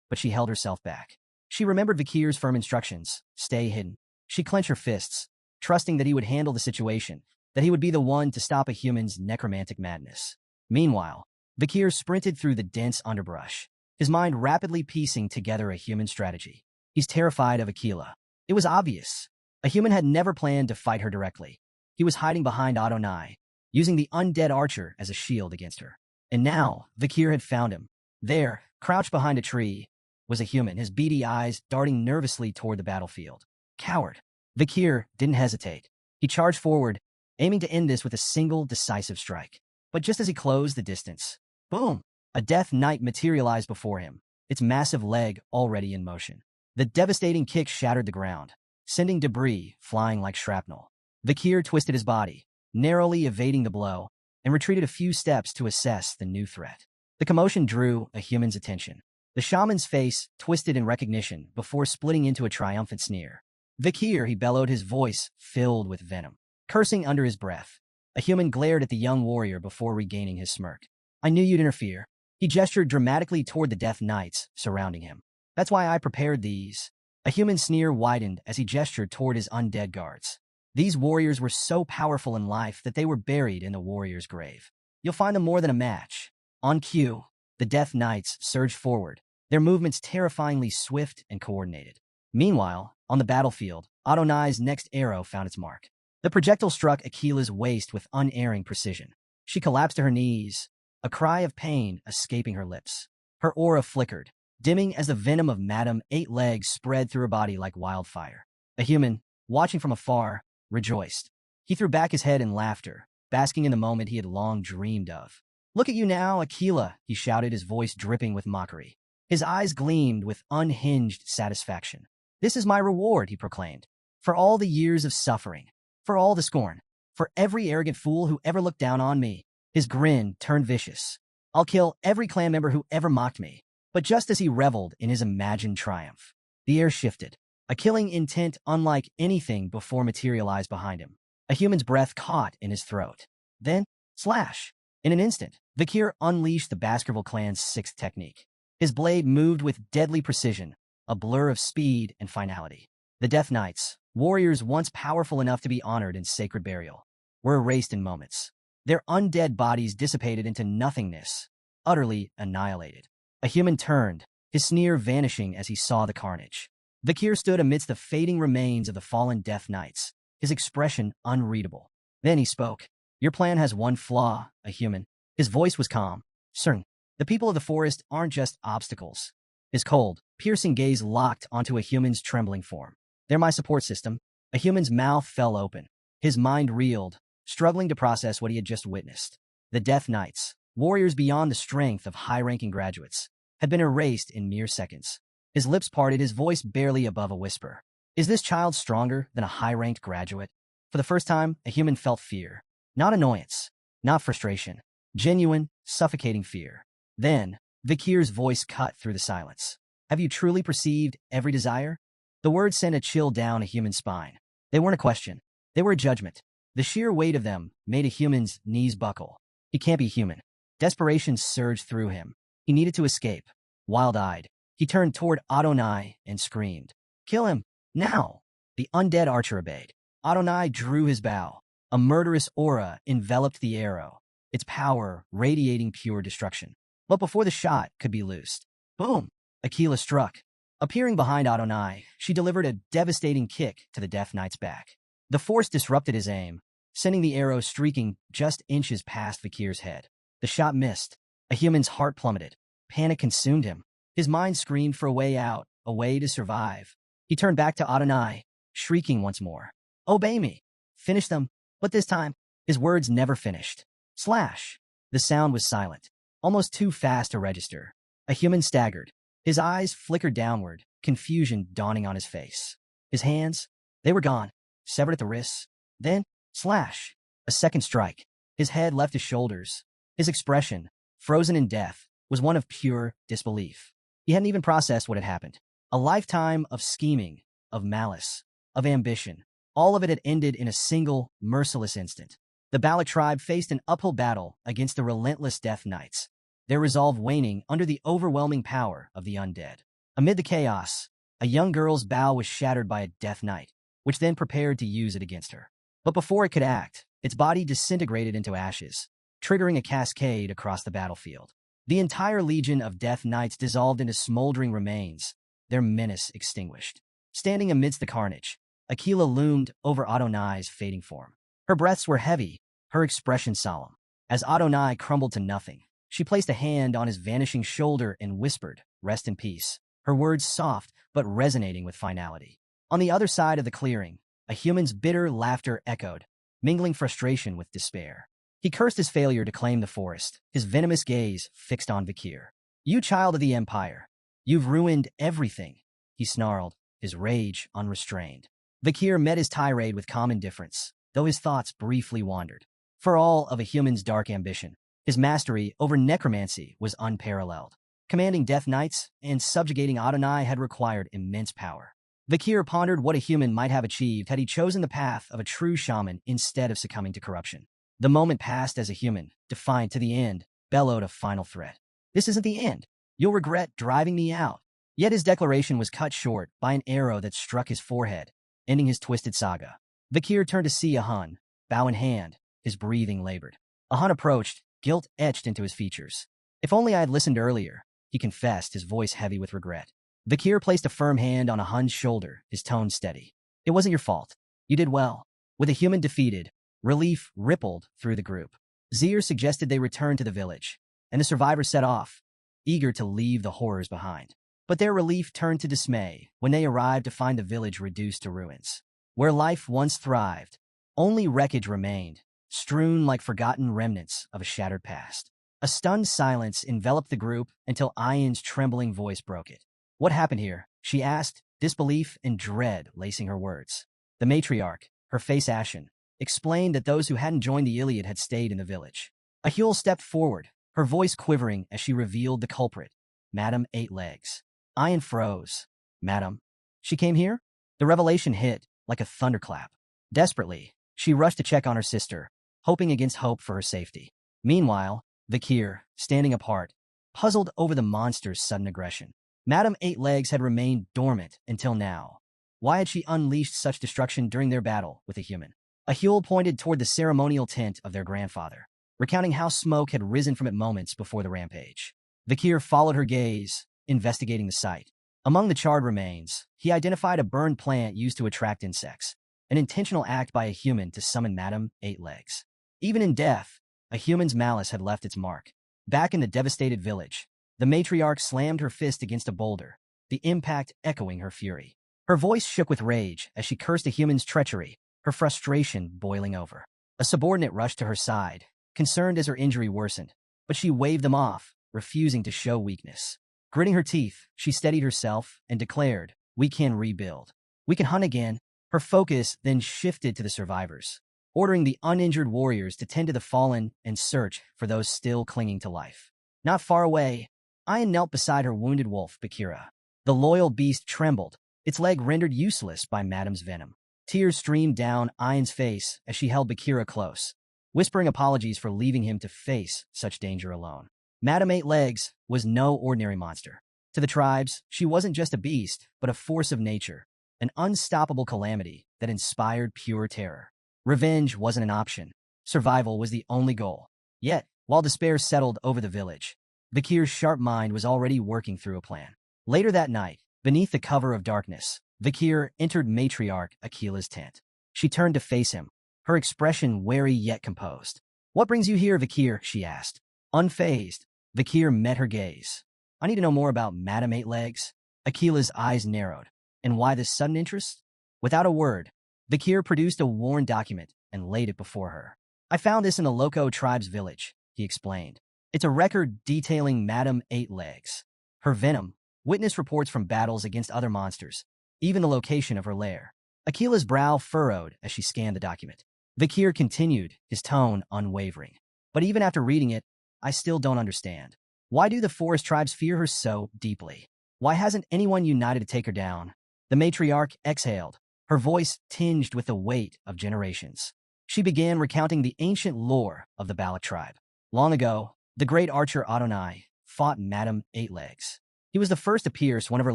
but she held herself back. She remembered Vikir's firm instructions: stay hidden. She clenched her fists, trusting that he would handle the situation, that he would be the one to stop a human's necromantic madness. Meanwhile, Vikir sprinted through the dense underbrush, his mind rapidly piecing together a human strategy. He's terrified of Aquila. It was obvious. A human had never planned to fight her directly. He was hiding behind Adonai, using the undead archer as a shield against her. And now, Vikir had found him. There, crouched behind a tree, was a human, his beady eyes darting nervously toward the battlefield. Coward. Vikir didn't hesitate. He charged forward, aiming to end this with a single decisive strike. But just as he closed the distance, boom! A death knight materialized before him, its massive leg already in motion. The devastating kick shattered the ground, sending debris flying like shrapnel. Vikir twisted his body, narrowly evading the blow, and retreated a few steps to assess the new threat. The commotion drew a human's attention. The shaman's face twisted in recognition before splitting into a triumphant sneer. "Vikir," he bellowed, his voice filled with venom. Cursing under his breath, a human glared at the young warrior before regaining his smirk. "I knew you'd interfere." He gestured dramatically toward the death knights surrounding him. "That's why I prepared these." A human sneer widened as he gestured toward his undead guards. These warriors were so powerful in life that they were buried in the warrior's grave. "You'll find them more than a match." On cue, the death knights surged forward, their movements terrifyingly swift and coordinated. Meanwhile, on the battlefield, Adonai's next arrow found its mark. The projectile struck Aquila's waist with unerring precision. She collapsed to her knees, a cry of pain escaping her lips. Her aura flickered, dimming as the venom of Madame Eight Legs spread through her body like wildfire. A human, watching from afar, rejoiced. He threw back his head in laughter, basking in the moment he had long dreamed of. "Look at you now, Aquila," he shouted, his voice dripping with mockery. His eyes gleamed with unhinged satisfaction. "This is my reward," he proclaimed, "for all the years of suffering, for all the scorn, for every arrogant fool who ever looked down on me." His grin turned vicious. "I'll kill every clan member who ever mocked me." But just as he reveled in his imagined triumph, the air shifted. A killing intent unlike anything before materialized behind him. A human's breath caught in his throat. Then, slash! In an instant, Vikir unleashed the Baskerville clan's sixth technique. His blade moved with deadly precision, a blur of speed and finality. The Death Knights, warriors once powerful enough to be honored in sacred burial, were erased in moments. Their undead bodies dissipated into nothingness, utterly annihilated. A human turned, his sneer vanishing as he saw the carnage. Vikir stood amidst the fading remains of the fallen Death Knights, his expression unreadable. Then he spoke. "Your plan has one flaw, a human." His voice was calm, certain. "The people of the forest aren't just obstacles." His cold, piercing gaze locked onto a human's trembling form. "They're my support system." A human's mouth fell open. His mind reeled, struggling to process what he had just witnessed. The Death Knights, warriors beyond the strength of high-ranking graduates, had been erased in mere seconds. His lips parted, his voice barely above a whisper. "Is this child stronger than a high-ranked graduate?" For the first time, a human felt fear. Not annoyance, not frustration. Genuine, suffocating fear. Then, Vikir's voice cut through the silence. "Have you truly perceived every desire?" The words sent a chill down a human's spine. They weren't a question. They were a judgment. The sheer weight of them made a human's knees buckle. He can't be human. Desperation surged through him. He needed to escape. Wild-eyed, he turned toward Adonai and screamed, "Kill him, now!" The undead archer obeyed. Adonai drew his bow. A murderous aura enveloped the arrow, its power radiating pure destruction. But before the shot could be loosed, boom! Aquila struck. Appearing behind Adonai, she delivered a devastating kick to the Death Knight's back. The force disrupted his aim, sending the arrow streaking just inches past Vikir's head. The shot missed. A human's heart plummeted. Panic consumed him. His mind screamed for a way out, a way to survive. He turned back to Adonai, shrieking once more. "Obey me. Finish them." But this time, his words never finished. Slash! The sound was silent, almost too fast to register. A human staggered. His eyes flickered downward, confusion dawning on his face. His hands, they were gone, severed at the wrists. Then, slash! A second strike. His head left his shoulders. His expression, frozen in death, was one of pure disbelief. He hadn't even processed what had happened. A lifetime of scheming, of malice, of ambition. All of it had ended in a single, merciless instant. The Balak tribe faced an uphill battle against the relentless Death Knights, their resolve waning under the overwhelming power of the undead. Amid the chaos, a young girl's bow was shattered by a Death Knight, which then prepared to use it against her. But before it could act, its body disintegrated into ashes, triggering a cascade across the battlefield. The entire legion of Death Knights dissolved into smoldering remains, their menace extinguished. Standing amidst the carnage, Aquila loomed over Adonai's fading form. Her breaths were heavy, her expression solemn. As Adonai crumbled to nothing, she placed a hand on his vanishing shoulder and whispered, "Rest in peace," her words soft but resonating with finality. On the other side of the clearing, a human's bitter laughter echoed, mingling frustration with despair. He cursed his failure to claim the forest, his venomous gaze fixed on Vakir. "You child of the Empire, you've ruined everything," he snarled, his rage unrestrained. Vakir met his tirade with calm indifference, though his thoughts briefly wandered. For all of a human's dark ambition, his mastery over necromancy was unparalleled. Commanding Death Knights and subjugating Adonai had required immense power. Vakir pondered what a human might have achieved had he chosen the path of a true shaman instead of succumbing to corruption. The moment passed as a human, defiant to the end, bellowed a final threat. "This isn't the end. You'll regret driving me out." Yet his declaration was cut short by an arrow that struck his forehead, ending his twisted saga. Vakir turned to see Ahun, bow in hand, his breathing labored. Ahun approached, guilt etched into his features. "If only I had listened earlier," he confessed, his voice heavy with regret. Vakir placed a firm hand on Ahun's shoulder, his tone steady. "It wasn't your fault. You did well." With a human defeated, relief rippled through the group. Zir suggested they return to the village, and the survivors set off, eager to leave the horrors behind. But their relief turned to dismay when they arrived to find the village reduced to ruins. Where life once thrived, only wreckage remained, strewn like forgotten remnants of a shattered past. A stunned silence enveloped the group until Ayan's trembling voice broke it. "What happened here?" she asked, disbelief and dread lacing her words. The matriarch, her face ashen, explained that those who hadn't joined the Iliad had stayed in the village. Ahul stepped forward, her voice quivering as she revealed the culprit, Madame Eight Legs. Ayan froze. "Madam? She came here?" The revelation hit like a thunderclap. Desperately, she rushed to check on her sister, hoping against hope for her safety. Meanwhile, Vakir, standing apart, puzzled over the monster's sudden aggression. Madame Eight Legs had remained dormant until now. Why had she unleashed such destruction during their battle with a human? Ahul pointed toward the ceremonial tent of their grandfather, recounting how smoke had risen from it moments before the rampage. Vakir followed her gaze, investigating the site. Among the charred remains, he identified a burned plant used to attract insects, an intentional act by a human to summon Madame Eight Legs. Even in death, a human's malice had left its mark. Back in the devastated village, the matriarch slammed her fist against a boulder, the impact echoing her fury. Her voice shook with rage as she cursed a human's treachery, her frustration boiling over. A subordinate rushed to her side, concerned as her injury worsened, but she waved them off, refusing to show weakness. Gritting her teeth, she steadied herself and declared, "We can rebuild. We can hunt again." Her focus then shifted to the survivors, ordering the uninjured warriors to tend to the fallen and search for those still clinging to life. Not far away, Ayan knelt beside her wounded wolf, Bakira. The loyal beast trembled, its leg rendered useless by Madame's venom. Tears streamed down Ayan's face as she held Bakira close, whispering apologies for leaving him to face such danger alone. Madame Eight Legs was no ordinary monster. To the tribes, she wasn't just a beast, but a force of nature, an unstoppable calamity that inspired pure terror. Revenge wasn't an option. Survival was the only goal. Yet, while despair settled over the village, Vakir's sharp mind was already working through a plan. Later that night, beneath the cover of darkness, Vakir entered matriarch Aquila's tent. She turned to face him, her expression wary yet composed. "What brings you here, Vakir?" she asked. Unfazed, Vakir met her gaze. "I need to know more about Madame Eight Legs." Aquila's eyes narrowed. "And why this sudden interest?" Without a word, Vakir produced a worn document and laid it before her. "I found this in the Loco tribe's village," he he explained. It's a record detailing Madame Eight Legs. Her venom, witness reports from battles against other monsters, even the location of her lair. Akila's brow furrowed as she scanned the document. Vikir continued, his tone unwavering. But even after reading it, I still don't understand. Why do the forest tribes fear her so deeply? Why hasn't anyone united to take her down? The matriarch exhaled, her voice tinged with the weight of generations. She began recounting the ancient lore of the Balak tribe. Long ago, the great archer Adonai fought Madame Eight Legs. He was the first to pierce one of her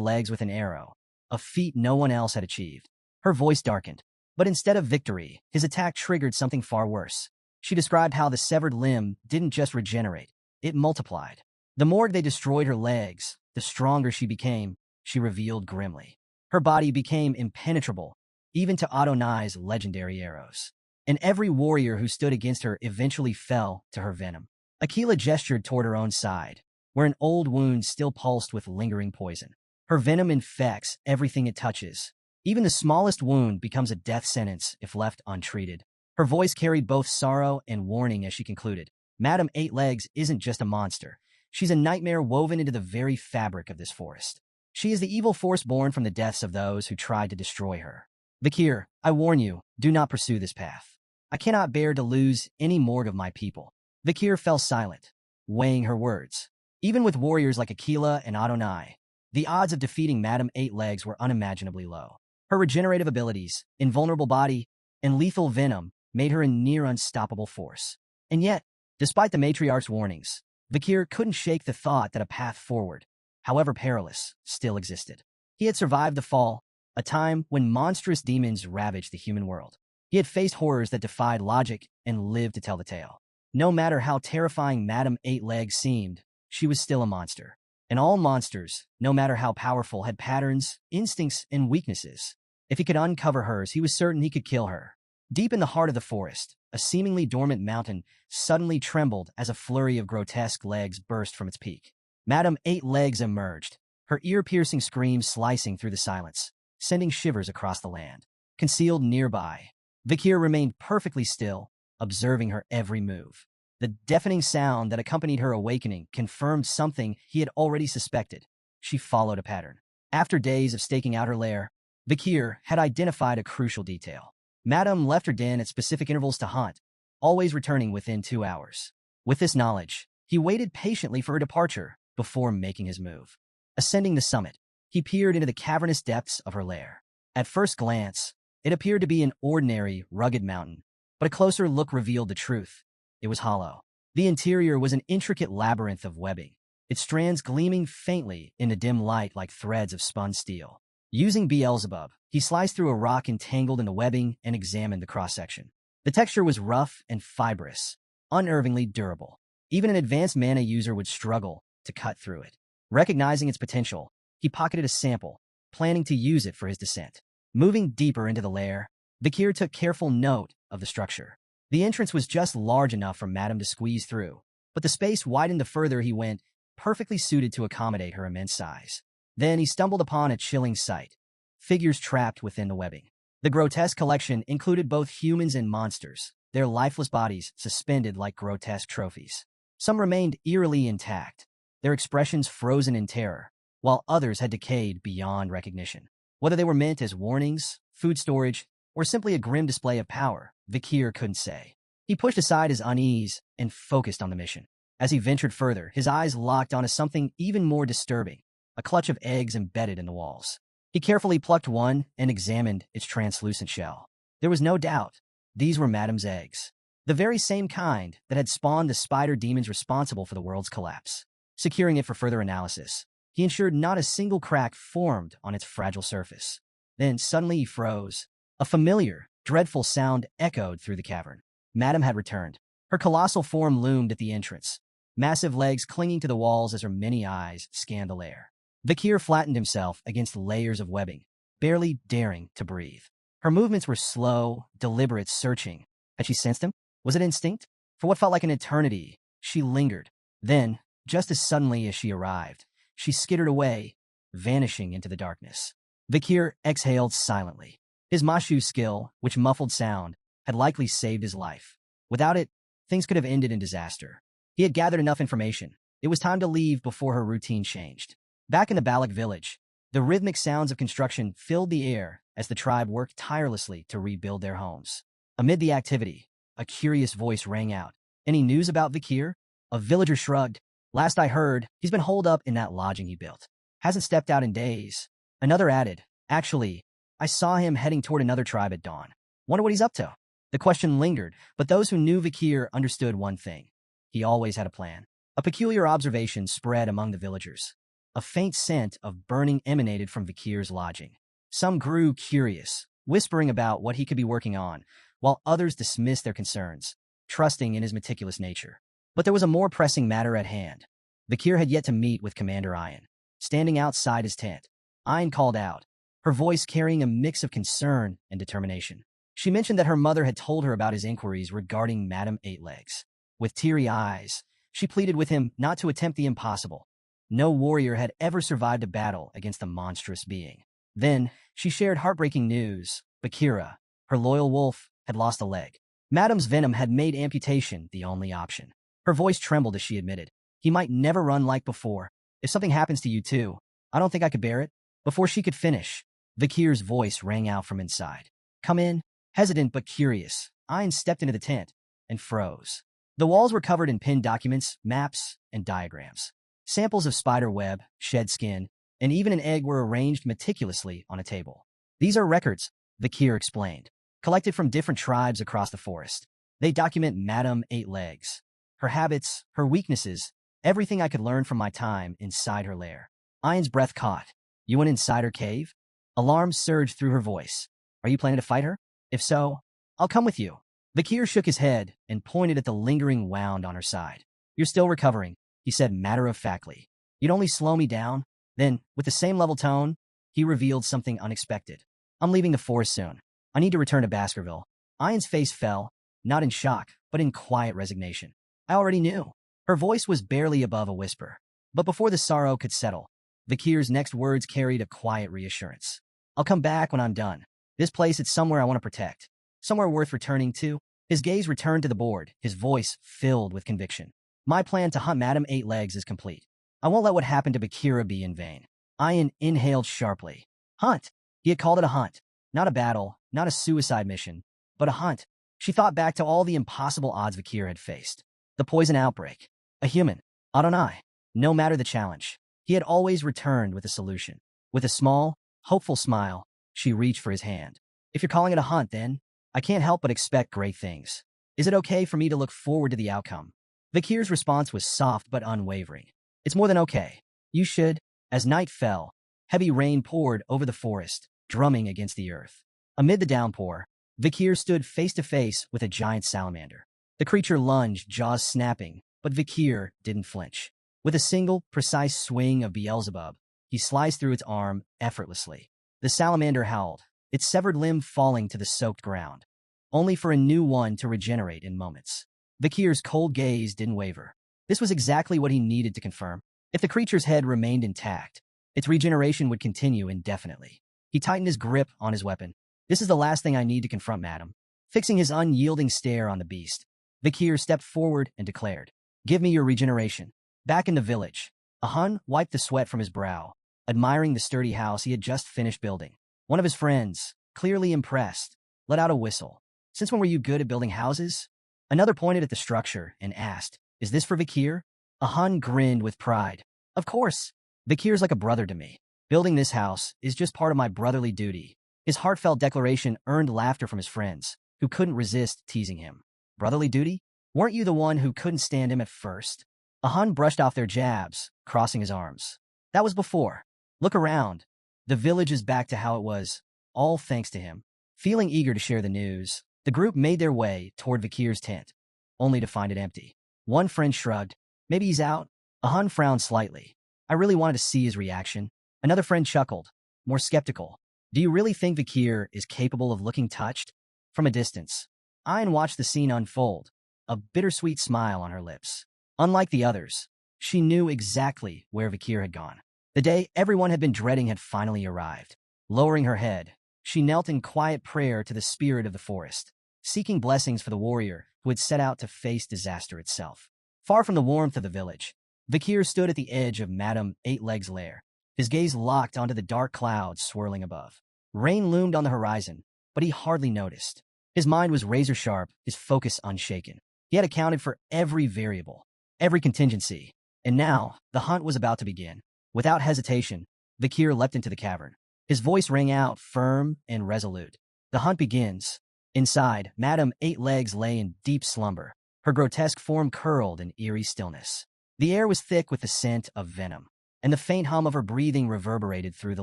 legs with an arrow, a feat no one else had achieved. Her voice darkened, but instead of victory, his attack triggered something far worse. She described how the severed limb didn't just regenerate, it multiplied. The more they destroyed her legs, the stronger she became, she revealed grimly. Her body became impenetrable, even to Adonai's legendary arrows. And every warrior who stood against her eventually fell to her venom. Akila gestured toward her own side, where an old wound still pulsed with lingering poison. Her venom infects everything it touches. Even the smallest wound becomes a death sentence if left untreated. Her voice carried both sorrow and warning as she concluded. Madame Eight Legs isn't just a monster. She's a nightmare woven into the very fabric of this forest. She is the evil force born from the deaths of those who tried to destroy her. Vikir, I warn you, do not pursue this path. I cannot bear to lose any more of my people. Vikir fell silent, weighing her words. Even with warriors like Akila and Adonai, the odds of defeating Madame Eight Legs were unimaginably low. Her regenerative abilities, invulnerable body, and lethal venom made her a near unstoppable force. And yet, despite the matriarch's warnings, Vikir couldn't shake the thought that a path forward, however perilous, still existed. He had survived the fall, a time when monstrous demons ravaged the human world. He had faced horrors that defied logic and lived to tell the tale. No matter how terrifying Madame Eight Legs seemed, she was still a monster. And all monsters, no matter how powerful, had patterns, instincts, and weaknesses. If he could uncover hers, he was certain he could kill her. Deep in the heart of the forest, a seemingly dormant mountain suddenly trembled as a flurry of grotesque legs burst from its peak. Madame Eight Legs emerged, her ear-piercing scream slicing through the silence, sending shivers across the land. Concealed nearby, Vikir remained perfectly still, observing her every move. The deafening sound that accompanied her awakening confirmed something he had already suspected. She followed a pattern. After days of staking out her lair, Vikir had identified a crucial detail. Madame left her den at specific intervals to hunt, always returning within 2 hours. With this knowledge, he waited patiently for her departure before making his move. Ascending the summit, he peered into the cavernous depths of her lair. At first glance, it appeared to be an ordinary, rugged mountain, but a closer look revealed the truth. It was hollow. The interior was an intricate labyrinth of webbing, its strands gleaming faintly in the dim light like threads of spun steel. Using Beelzebub, he sliced through a rock entangled in the webbing and examined the cross-section. The texture was rough and fibrous, unnervingly durable. Even an advanced mana user would struggle to cut through it. Recognizing its potential, he pocketed a sample, planning to use it for his descent. Moving deeper into the lair, Vikir took careful note of the structure. The entrance was just large enough for Madame to squeeze through, but the space widened the further he went, perfectly suited to accommodate her immense size. Then he stumbled upon a chilling sight. Figures trapped within the webbing. The grotesque collection included both humans and monsters, their lifeless bodies suspended like grotesque trophies. Some remained eerily intact, their expressions frozen in terror, while others had decayed beyond recognition. Whether they were meant as warnings, food storage, or simply a grim display of power, Vikir couldn't say. He pushed aside his unease and focused on the mission. As he ventured further, his eyes locked onto something even more disturbing, a clutch of eggs embedded in the walls. He carefully plucked one and examined its translucent shell. There was no doubt, these were Madame's eggs, the very same kind that had spawned the spider demons responsible for the world's collapse. Securing it for further analysis, he ensured not a single crack formed on its fragile surface. Then suddenly he froze. A familiar, dreadful sound echoed through the cavern. Madame had returned. Her colossal form loomed at the entrance, massive legs clinging to the walls as her many eyes scanned the lair. Vikir flattened himself against layers of webbing, barely daring to breathe. Her movements were slow, deliberate, searching. Had she sensed him? Was it instinct? For what felt like an eternity, she lingered. Then, just as suddenly as she arrived, she skittered away, vanishing into the darkness. Vikir exhaled silently. His Mashu skill, which muffled sound, had likely saved his life. Without it, things could have ended in disaster. He had gathered enough information. It was time to leave before her routine changed. Back in the Balak village, the rhythmic sounds of construction filled the air as the tribe worked tirelessly to rebuild their homes. Amid the activity, a curious voice rang out. "Any news about Vikir?" A villager shrugged. "Last I heard, he's been holed up in that lodging he built. Hasn't stepped out in days." Another added, "Actually, I saw him heading toward another tribe at dawn. Wonder what he's up to." The question lingered, but those who knew Vikir understood one thing. He always had a plan. A peculiar observation spread among the villagers. A faint scent of burning emanated from Vikir's lodging. Some grew curious, whispering about what he could be working on, while others dismissed their concerns, trusting in his meticulous nature. But there was a more pressing matter at hand. Vikir had yet to meet with Commander Ian. Standing outside his tent, Ian called out, her voice carrying a mix of concern and determination. She mentioned that her mother had told her about his inquiries regarding Madame Eightlegs. With teary eyes, she pleaded with him not to attempt the impossible. No warrior had ever survived a battle against the monstrous being. Then, she shared heartbreaking news. Bakira, her loyal wolf, had lost a leg. Madame's venom had made amputation the only option. Her voice trembled as she admitted, "He might never run like before. If something happens to you too, I don't think I could bear it." Before she could finish, Vikir's voice rang out from inside. "Come in." Hesitant but curious, Ian stepped into the tent and froze. The walls were covered in pinned documents, maps, and diagrams. Samples of spider web, shed skin, and even an egg were arranged meticulously on a table. "These are records," Vikir explained, "collected from different tribes across the forest. They document Madame Eightlegs, her habits, her weaknesses, everything I could learn from my time inside her lair." Ian's breath caught. "You went inside her cave?" Alarm surged through her voice. "Are you planning to fight her? If so, I'll come with you." Vikir shook his head and pointed at the lingering wound on her side. "You're still recovering," he said matter-of-factly. "You'd only slow me down." Then, with the same level tone, he revealed something unexpected. "I'm leaving the forest soon. I need to return to Baskerville." Ian's face fell, not in shock, but in quiet resignation. "I already knew." Her voice was barely above a whisper. But before the sorrow could settle, Vikir's next words carried a quiet reassurance. "I'll come back when I'm done. This place is somewhere I want to protect. Somewhere worth returning to." His gaze returned to the board, his voice filled with conviction. "My plan to hunt Madame Eightlegs is complete. I won't let what happened to Bakira be in vain." Ian inhaled sharply. Hunt. He had called it a hunt. Not a battle, not a suicide mission, but a hunt. She thought back to all the impossible odds Bakira had faced. The poison outbreak. A human. Adonai. No matter the challenge, he had always returned with a solution. With a small, hopeful smile, she reached for his hand. "If you're calling it a hunt, then I can't help but expect great things. Is it okay for me to look forward to the outcome?" Vikir's response was soft but unwavering. "It's more than okay. You should." As night fell, heavy rain poured over the forest, drumming against the earth. Amid the downpour, Vikir stood face to face with a giant salamander. The creature lunged, jaws snapping, but Vikir didn't flinch. With a single, precise swing of Beelzebub, he sliced through its arm effortlessly. The salamander howled, its severed limb falling to the soaked ground, only for a new one to regenerate in moments. Vikir's cold gaze didn't waver. This was exactly what he needed to confirm. If the creature's head remained intact, its regeneration would continue indefinitely. He tightened his grip on his weapon. "This is the last thing I need to confront, madam." Fixing his unyielding stare on the beast, Vikir stepped forward and declared, "Give me your regeneration." Back in the village, Ahun wiped the sweat from his brow, admiring the sturdy house he had just finished building. One of his friends, clearly impressed, let out a whistle. "Since when were you good at building houses?" Another pointed at the structure and asked, "Is this for Vikir?" Ahun grinned with pride. "Of course. Vikir's like a brother to me. Building this house is just part of my brotherly duty." His heartfelt declaration earned laughter from his friends, who couldn't resist teasing him. "Brotherly duty? Weren't you the one who couldn't stand him at first?" Ahun brushed off their jabs, crossing his arms. "That was before. Look around. The village is back to how it was, all thanks to him." Feeling eager to share the news, the group made their way toward Vikir's tent, only to find it empty. One friend shrugged. "Maybe he's out." Ahun frowned slightly. "I really wanted to see his reaction." Another friend chuckled, more skeptical. "Do you really think Vikir is capable of looking touched?" From a distance, Ayn watched the scene unfold, a bittersweet smile on her lips. Unlike the others, she knew exactly where Vikir had gone. The day everyone had been dreading had finally arrived. Lowering her head, she knelt in quiet prayer to the spirit of the forest, seeking blessings for the warrior who had set out to face disaster itself. Far from the warmth of the village, Vakir stood at the edge of Madame Eight-Legs' lair, his gaze locked onto the dark clouds swirling above. Rain loomed on the horizon, but he hardly noticed. His mind was razor-sharp, his focus unshaken. He had accounted for every variable, every contingency, and now the hunt was about to begin. Without hesitation, Vakir leapt into the cavern. His voice rang out, firm and resolute. The hunt begins. Inside, Madame Eight-Legs lay in deep slumber, her grotesque form curled in eerie stillness. The air was thick with the scent of venom, and the faint hum of her breathing reverberated through the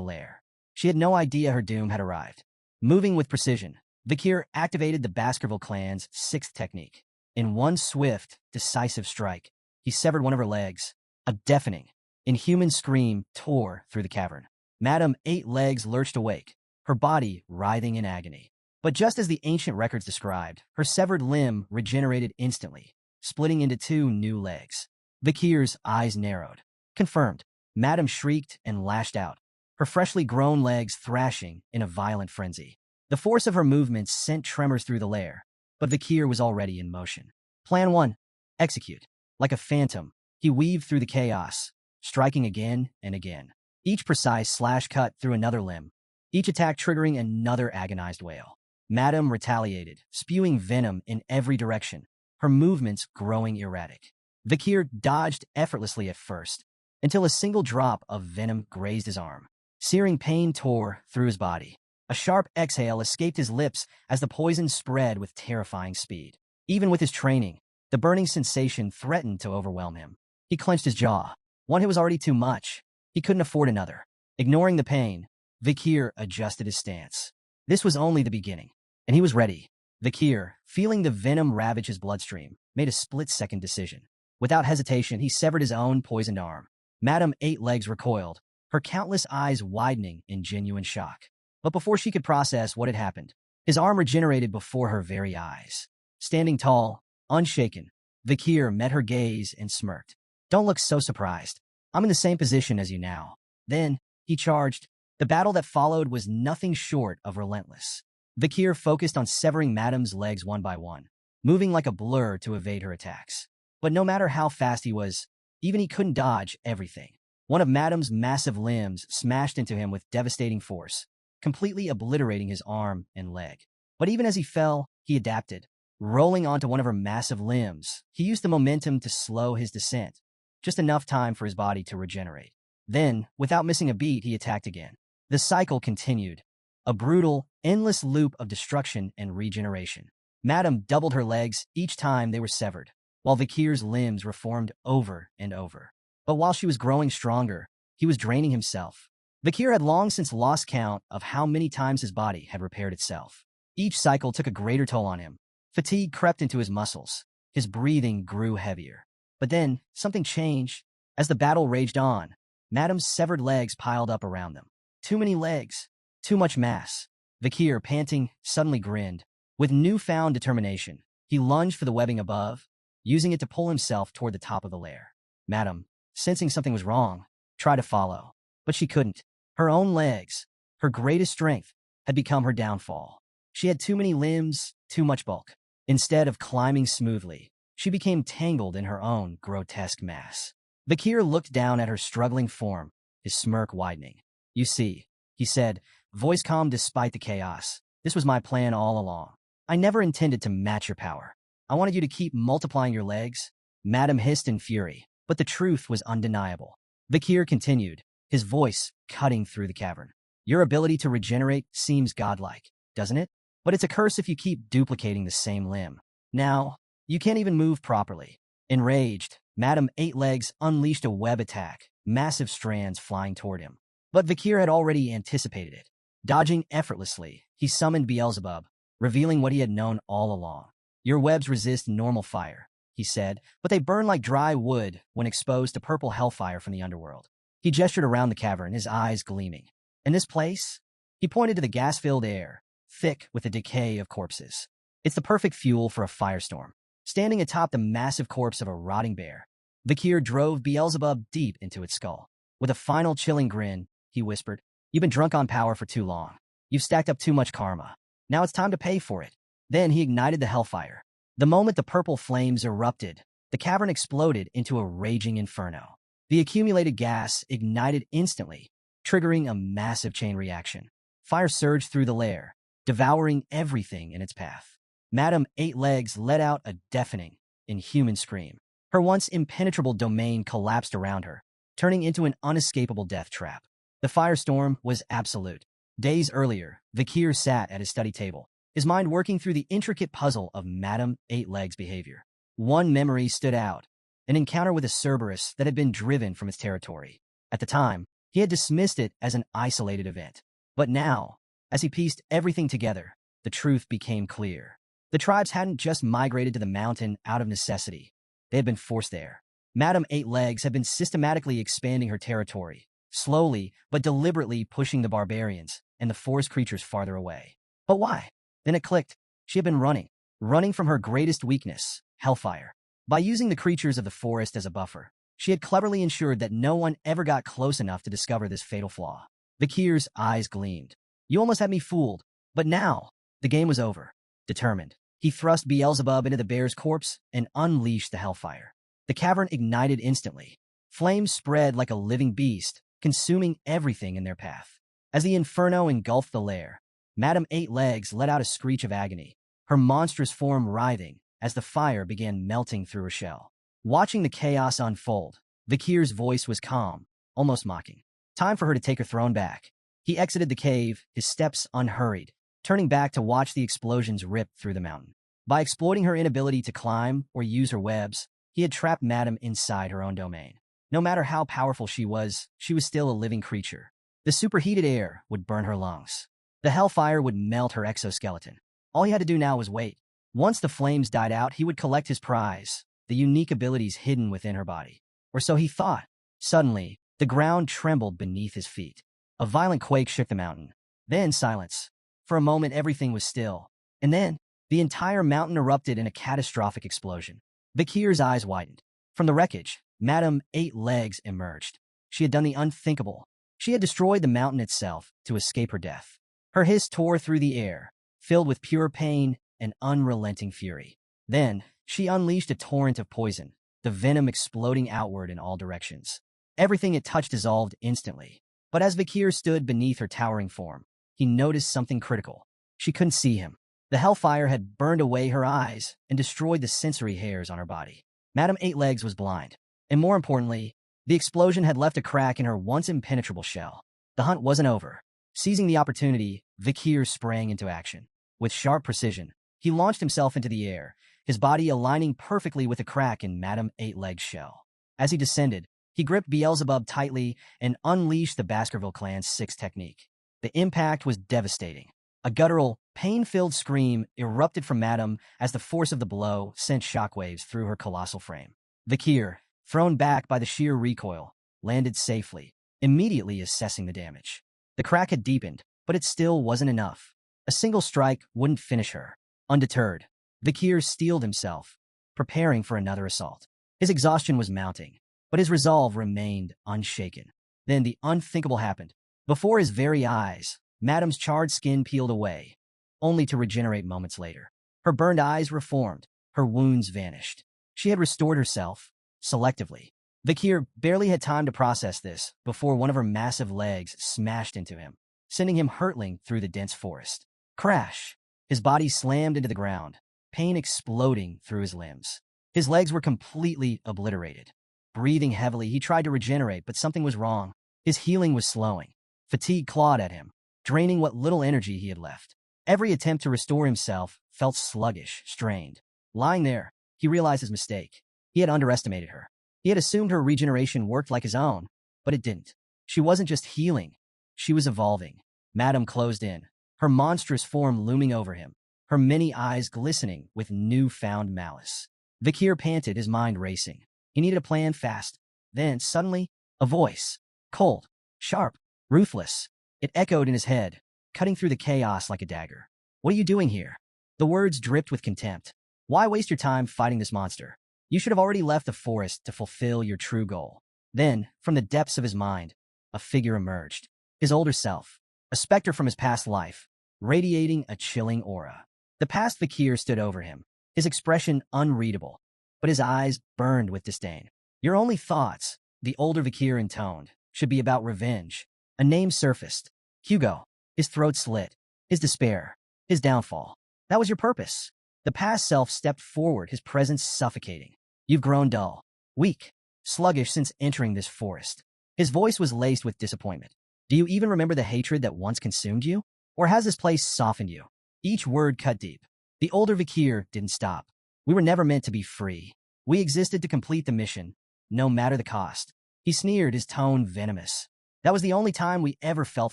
lair. She had no idea her doom had arrived. Moving with precision, Vakir activated the Baskerville clan's sixth technique. In one swift, decisive strike, he severed one of her legs. A deafening, inhuman scream tore through the cavern. Madame Eight-Legs lurched awake, her body writhing in agony. But just as the ancient records described, her severed limb regenerated instantly, splitting into two new legs. Vakir's eyes narrowed. Confirmed. Madame shrieked and lashed out, her freshly grown legs thrashing in a violent frenzy. The force of her movements sent tremors through the lair, but Vakir was already in motion. Plan 1. Execute. Like a phantom, he weaved through the chaos, striking again and again. Each precise slash cut through another limb, each attack triggering another agonized wail. Madame retaliated, spewing venom in every direction, her movements growing erratic. Vakir dodged effortlessly at first, until a single drop of venom grazed his arm. Searing pain tore through his body. A sharp exhale escaped his lips as the poison spread with terrifying speed. Even with his training, the burning sensation threatened to overwhelm him. He clenched his jaw. One hit was already too much. He couldn't afford another. Ignoring the pain, Vakir adjusted his stance. This was only the beginning, and he was ready. Vakir, feeling the venom ravage his bloodstream, made a split-second decision. Without hesitation, he severed his own poisoned arm. Madame Eight-Legs recoiled, her countless eyes widening in genuine shock. But before she could process what had happened, his arm regenerated before her very eyes. Standing tall, unshaken, Vakir met her gaze and smirked. Don't look so surprised. I'm in the same position as you now. Then, he charged. The battle that followed was nothing short of relentless. Vakir focused on severing Madame's legs one by one, moving like a blur to evade her attacks. But no matter how fast he was, even he couldn't dodge everything. One of Madame's massive limbs smashed into him with devastating force, completely obliterating his arm and leg. But even as he fell, he adapted. Rolling onto one of her massive limbs, he used the momentum to slow his descent, just enough time for his body to regenerate. Then, without missing a beat, he attacked again. The cycle continued, a brutal, endless loop of destruction and regeneration. Madame doubled her legs each time they were severed, while Vakir's limbs reformed over and over. But while she was growing stronger, he was draining himself. Vakir had long since lost count of how many times his body had repaired itself. Each cycle took a greater toll on him. Fatigue crept into his muscles. His breathing grew heavier. But then, something changed. As the battle raged on, Madame's severed legs piled up around them. Too many legs. Too much mass. Vakir, panting, suddenly grinned. With newfound determination, he lunged for the webbing above, using it to pull himself toward the top of the lair. Madame, sensing something was wrong, tried to follow. But she couldn't. Her own legs, her greatest strength, had become her downfall. She had too many limbs, too much bulk. Instead of climbing smoothly, she became tangled in her own grotesque mass. Vakir looked down at her struggling form, his smirk widening. You see, he said, voice calm despite the chaos. This was my plan all along. I never intended to match your power. I wanted you to keep multiplying your legs. Madame hissed in fury, but the truth was undeniable. Vakir continued, his voice cutting through the cavern. Your ability to regenerate seems godlike, doesn't it? But it's a curse if you keep duplicating the same limb. Now, you can't even move properly. Enraged, Madame Eight-Legs unleashed a web attack, massive strands flying toward him. But Vakir had already anticipated it. Dodging effortlessly, he summoned Beelzebub, revealing what he had known all along. Your webs resist normal fire, he said, but they burn like dry wood when exposed to purple hellfire from the underworld. He gestured around the cavern, his eyes gleaming. In this place, he pointed to the gas-filled air, thick with the decay of corpses. It's the perfect fuel for a firestorm. Standing atop the massive corpse of a rotting bear, Vakir drove Beelzebub deep into its skull. With a final chilling grin, he whispered, You've been drunk on power for too long. You've stacked up too much karma. Now it's time to pay for it. Then he ignited the hellfire. The moment the purple flames erupted, the cavern exploded into a raging inferno. The accumulated gas ignited instantly, triggering a massive chain reaction. Fire surged through the lair, devouring everything in its path. Madame Eight Legs let out a deafening, inhuman scream. Her once impenetrable domain collapsed around her, turning into an unescapable death trap. The firestorm was absolute. Days earlier, Vikir sat at his study table, his mind working through the intricate puzzle of Madame Eight Legs' behavior. One memory stood out, an encounter with a Cerberus that had been driven from its territory. At the time, he had dismissed it as an isolated event. But now, as he pieced everything together, the truth became clear. The tribes hadn't just migrated to the mountain out of necessity. They had been forced there. Madame Eight Legs had been systematically expanding her territory, slowly but deliberately pushing the barbarians and the forest creatures farther away. But why? Then it clicked. She had been running from her greatest weakness, hellfire. By using the creatures of the forest as a buffer, she had cleverly ensured that no one ever got close enough to discover this fatal flaw. Vikir's eyes gleamed. You almost had me fooled, but now, the game was over. Determined, he thrust Beelzebub into the bear's corpse and unleashed the hellfire. The cavern ignited instantly. Flames spread like a living beast, consuming everything in their path. As the inferno engulfed the lair, Madame Eight Legs let out a screech of agony, her monstrous form writhing as the fire began melting through her shell. Watching the chaos unfold, Vikir's voice was calm, almost mocking. Time for her to take her throne back. He exited the cave, his steps unhurried, turning back to watch the explosions rip through the mountain. By exploiting her inability to climb or use her webs, he had trapped Madame inside her own domain. No matter how powerful she was still a living creature. The superheated air would burn her lungs. The hellfire would melt her exoskeleton. All he had to do now was wait. Once the flames died out, he would collect his prize, the unique abilities hidden within her body. Or so he thought. Suddenly, the ground trembled beneath his feet. A violent quake shook the mountain. Then silence. For a moment, everything was still. And then, the entire mountain erupted in a catastrophic explosion. Vikir's eyes widened. From the wreckage, Madame Eight Legs emerged. She had done the unthinkable. She had destroyed the mountain itself to escape her death. Her hiss tore through the air, filled with pure pain and unrelenting fury. Then, she unleashed a torrent of poison, the venom exploding outward in all directions. Everything it touched dissolved instantly. But as Vikir stood beneath her towering form, he noticed something critical. She couldn't see him. The hellfire had burned away her eyes and destroyed the sensory hairs on her body. Madame Eight Legs was blind. And more importantly, the explosion had left a crack in her once impenetrable shell. The hunt wasn't over. Seizing the opportunity, Vikir sprang into action. With sharp precision, he launched himself into the air, his body aligning perfectly with a crack in Madame Eight Legs' shell. As he descended, he gripped Beelzebub tightly and unleashed the Baskerville clan's sixth technique. The impact was devastating. A guttural, pain-filled scream erupted from Madame as the force of the blow sent shockwaves through her colossal frame. Vikir, thrown back by the sheer recoil, landed safely, immediately assessing the damage. The crack had deepened, but it still wasn't enough. A single strike wouldn't finish her. Undeterred, Vikir steeled himself, preparing for another assault. His exhaustion was mounting, but his resolve remained unshaken. Then the unthinkable happened. Before his very eyes, Madame's charred skin peeled away, only to regenerate moments later. Her burned eyes reformed, her wounds vanished. She had restored herself, selectively. Vikir barely had time to process this before one of her massive legs smashed into him, sending him hurtling through the dense forest. Crash! His body slammed into the ground, pain exploding through his limbs. His legs were completely obliterated. Breathing heavily, he tried to regenerate, but something was wrong. His healing was slowing. Fatigue clawed at him, draining what little energy he had left. Every attempt to restore himself felt sluggish, strained. Lying there, he realized his mistake. He had underestimated her. He had assumed her regeneration worked like his own, but it didn't. She wasn't just healing. She was evolving. Madame closed in, her monstrous form looming over him, her many eyes glistening with newfound malice. Vikir panted, his mind racing. He needed a plan fast. Then, suddenly, a voice. Cold, sharp, ruthless. It echoed in his head, cutting through the chaos like a dagger. What are you doing here? The words dripped with contempt. Why waste your time fighting this monster? You should have already left the forest to fulfill your true goal. Then, from the depths of his mind, a figure emerged. His older self, a specter from his past life, radiating a chilling aura. The past Vikir stood over him, his expression unreadable, but his eyes burned with disdain. Your only thoughts, the older Vakir intoned, should be about revenge. A name surfaced. Hugo. His throat slit. His despair. His downfall. That was your purpose. The past self stepped forward, his presence suffocating. You've grown dull, weak, sluggish since entering this forest. His voice was laced with disappointment. Do you even remember the hatred that once consumed you? Or has this place softened you? Each word cut deep. The older Vakir didn't stop. We were never meant to be free. We existed to complete the mission, no matter the cost. He sneered, his tone venomous. That was the only time we ever felt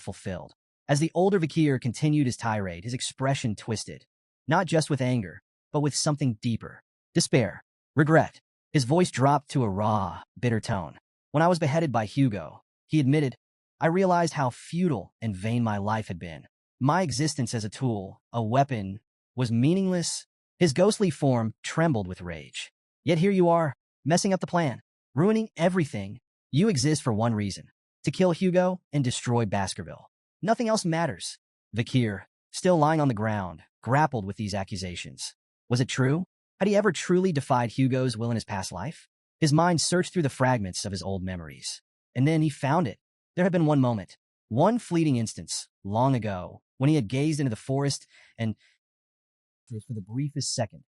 fulfilled. As the older Vakir continued his tirade, his expression twisted. Not just with anger, but with something deeper. Despair. Regret. His voice dropped to a raw, bitter tone. When I was beheaded by Hugo, he admitted, I realized how futile and vain my life had been. My existence as a tool, a weapon, was meaningless. His ghostly form trembled with rage. Yet here you are, messing up the plan, ruining everything. You exist for one reason, to kill Hugo and destroy Baskerville. Nothing else matters. Vakir, still lying on the ground, grappled with these accusations. Was it true? Had he ever truly defied Hugo's will in his past life? His mind searched through the fragments of his old memories. And then he found it. There had been one moment, one fleeting instance, long ago, when he had gazed into the forest and, for the briefest second,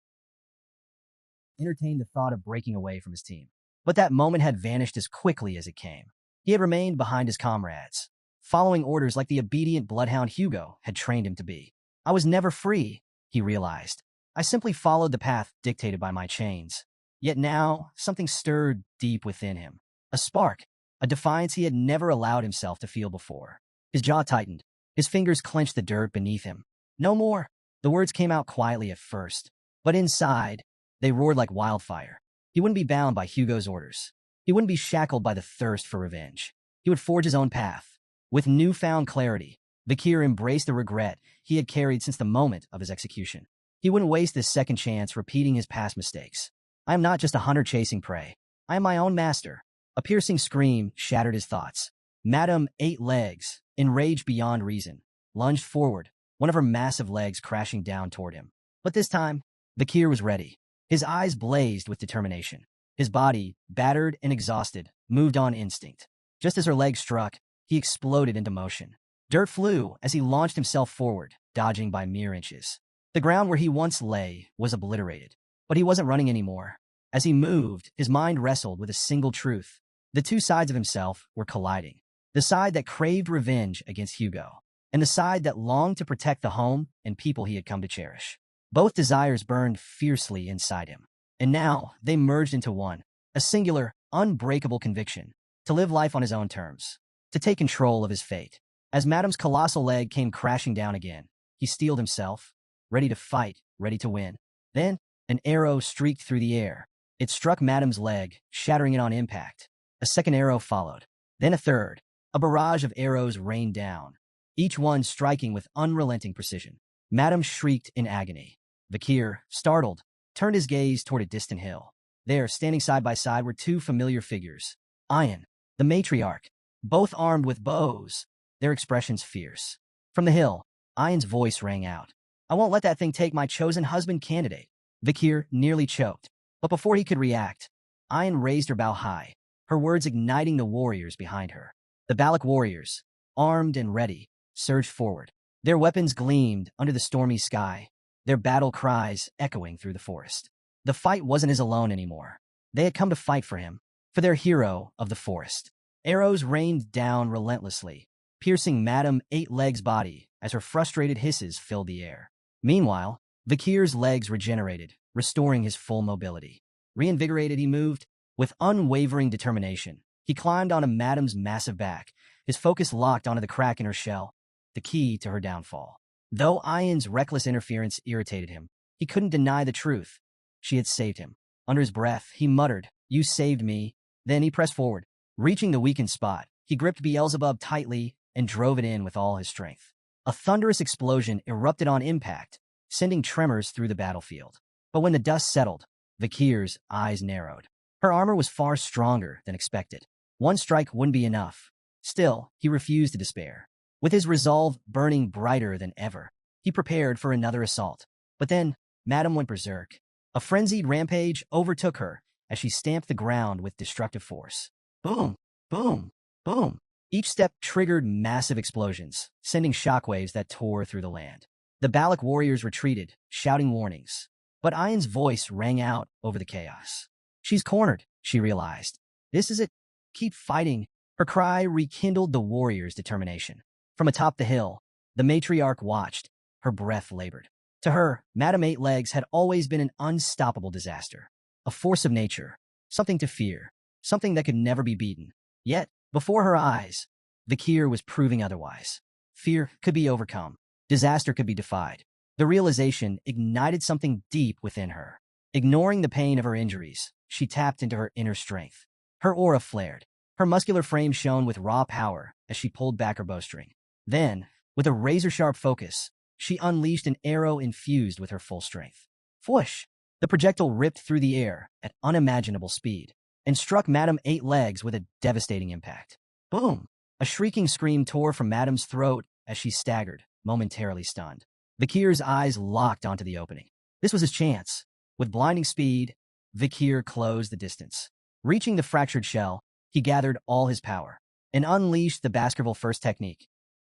entertained the thought of breaking away from his team. But that moment had vanished as quickly as it came. He had remained behind his comrades, following orders like the obedient bloodhound Hugo had trained him to be. I was never free, he realized. I simply followed the path dictated by my chains. Yet now, something stirred deep within him. A spark, a defiance he had never allowed himself to feel before. His jaw tightened. His fingers clenched the dirt beneath him. No more. The words came out quietly at first, but inside, they roared like wildfire. He wouldn't be bound by Hugo's orders. He wouldn't be shackled by the thirst for revenge. He would forge his own path. With newfound clarity, Vakir embraced the regret he had carried since the moment of his execution. He wouldn't waste this second chance repeating his past mistakes. I am not just a hunter chasing prey. I am my own master. A piercing scream shattered his thoughts. Madame Eight Legs, enraged beyond reason, lunged forward, one of her massive legs crashing down toward him. But this time, Vakir was ready. His eyes blazed with determination. His body, battered and exhausted, moved on instinct. Just as her legs struck, he exploded into motion. Dirt flew as he launched himself forward, dodging by mere inches. The ground where he once lay was obliterated, but he wasn't running anymore. As he moved, his mind wrestled with a single truth. The two sides of himself were colliding. The side that craved revenge against Hugo, and the side that longed to protect the home and people he had come to cherish. Both desires burned fiercely inside him, and now they merged into one, a singular, unbreakable conviction, to live life on his own terms, to take control of his fate. As Madame's colossal leg came crashing down again, he steeled himself, ready to fight, ready to win. Then, an arrow streaked through the air. It struck Madame's leg, shattering it on impact. A second arrow followed, then a third. A barrage of arrows rained down, each one striking with unrelenting precision. Madame shrieked in agony. Vakir, startled, turned his gaze toward a distant hill. There, standing side by side, were two familiar figures. Ian, the matriarch, both armed with bows, their expressions fierce. From the hill, Ian's voice rang out. I won't let that thing take my chosen husband candidate. Vakir nearly choked, but before he could react, Ian raised her bow high, her words igniting the warriors behind her. The Balak warriors, armed and ready, surged forward. Their weapons gleamed under the stormy sky, their battle cries echoing through the forest. The fight wasn't his alone anymore. They had come to fight for him, for their hero of the forest. Arrows rained down relentlessly, piercing Madame Eight Legs' body as her frustrated hisses filled the air. Meanwhile, Vakir's legs regenerated, restoring his full mobility. Reinvigorated, he moved with unwavering determination. He climbed onto Madame's massive back, his focus locked onto the crack in her shell, the key to her downfall. Though Ian's reckless interference irritated him, he couldn't deny the truth. She had saved him. Under his breath, he muttered, "You saved me." Then he pressed forward. Reaching the weakened spot, he gripped Beelzebub tightly and drove it in with all his strength. A thunderous explosion erupted on impact, sending tremors through the battlefield. But when the dust settled, Vakir's eyes narrowed. Her armor was far stronger than expected. One strike wouldn't be enough. Still, he refused to despair. With his resolve burning brighter than ever, he prepared for another assault. But then, Madame went berserk. A frenzied rampage overtook her as she stamped the ground with destructive force. Boom, boom, boom. Each step triggered massive explosions, sending shockwaves that tore through the land. The Balak warriors retreated, shouting warnings. But Ayan's voice rang out over the chaos. She's cornered, she realized. This is it. Keep fighting. Her cry rekindled the warriors' determination. From atop the hill, the matriarch watched, her breath labored. To her, Madame Eight Legs had always been an unstoppable disaster. A force of nature, something to fear, something that could never be beaten. Yet, before her eyes, Vikir was proving otherwise. Fear could be overcome. Disaster could be defied. The realization ignited something deep within her. Ignoring the pain of her injuries, she tapped into her inner strength. Her aura flared. Her muscular frame shone with raw power as she pulled back her bowstring. Then, with a razor-sharp focus, she unleashed an arrow infused with her full strength. Whoosh! The projectile ripped through the air at unimaginable speed and struck Madame Eight Legs with a devastating impact. Boom! A shrieking scream tore from Madame's throat as she staggered, momentarily stunned. Vikir's eyes locked onto the opening. This was his chance. With blinding speed, Vikir closed the distance. Reaching the fractured shell, he gathered all his power and unleashed the Baskerville First technique.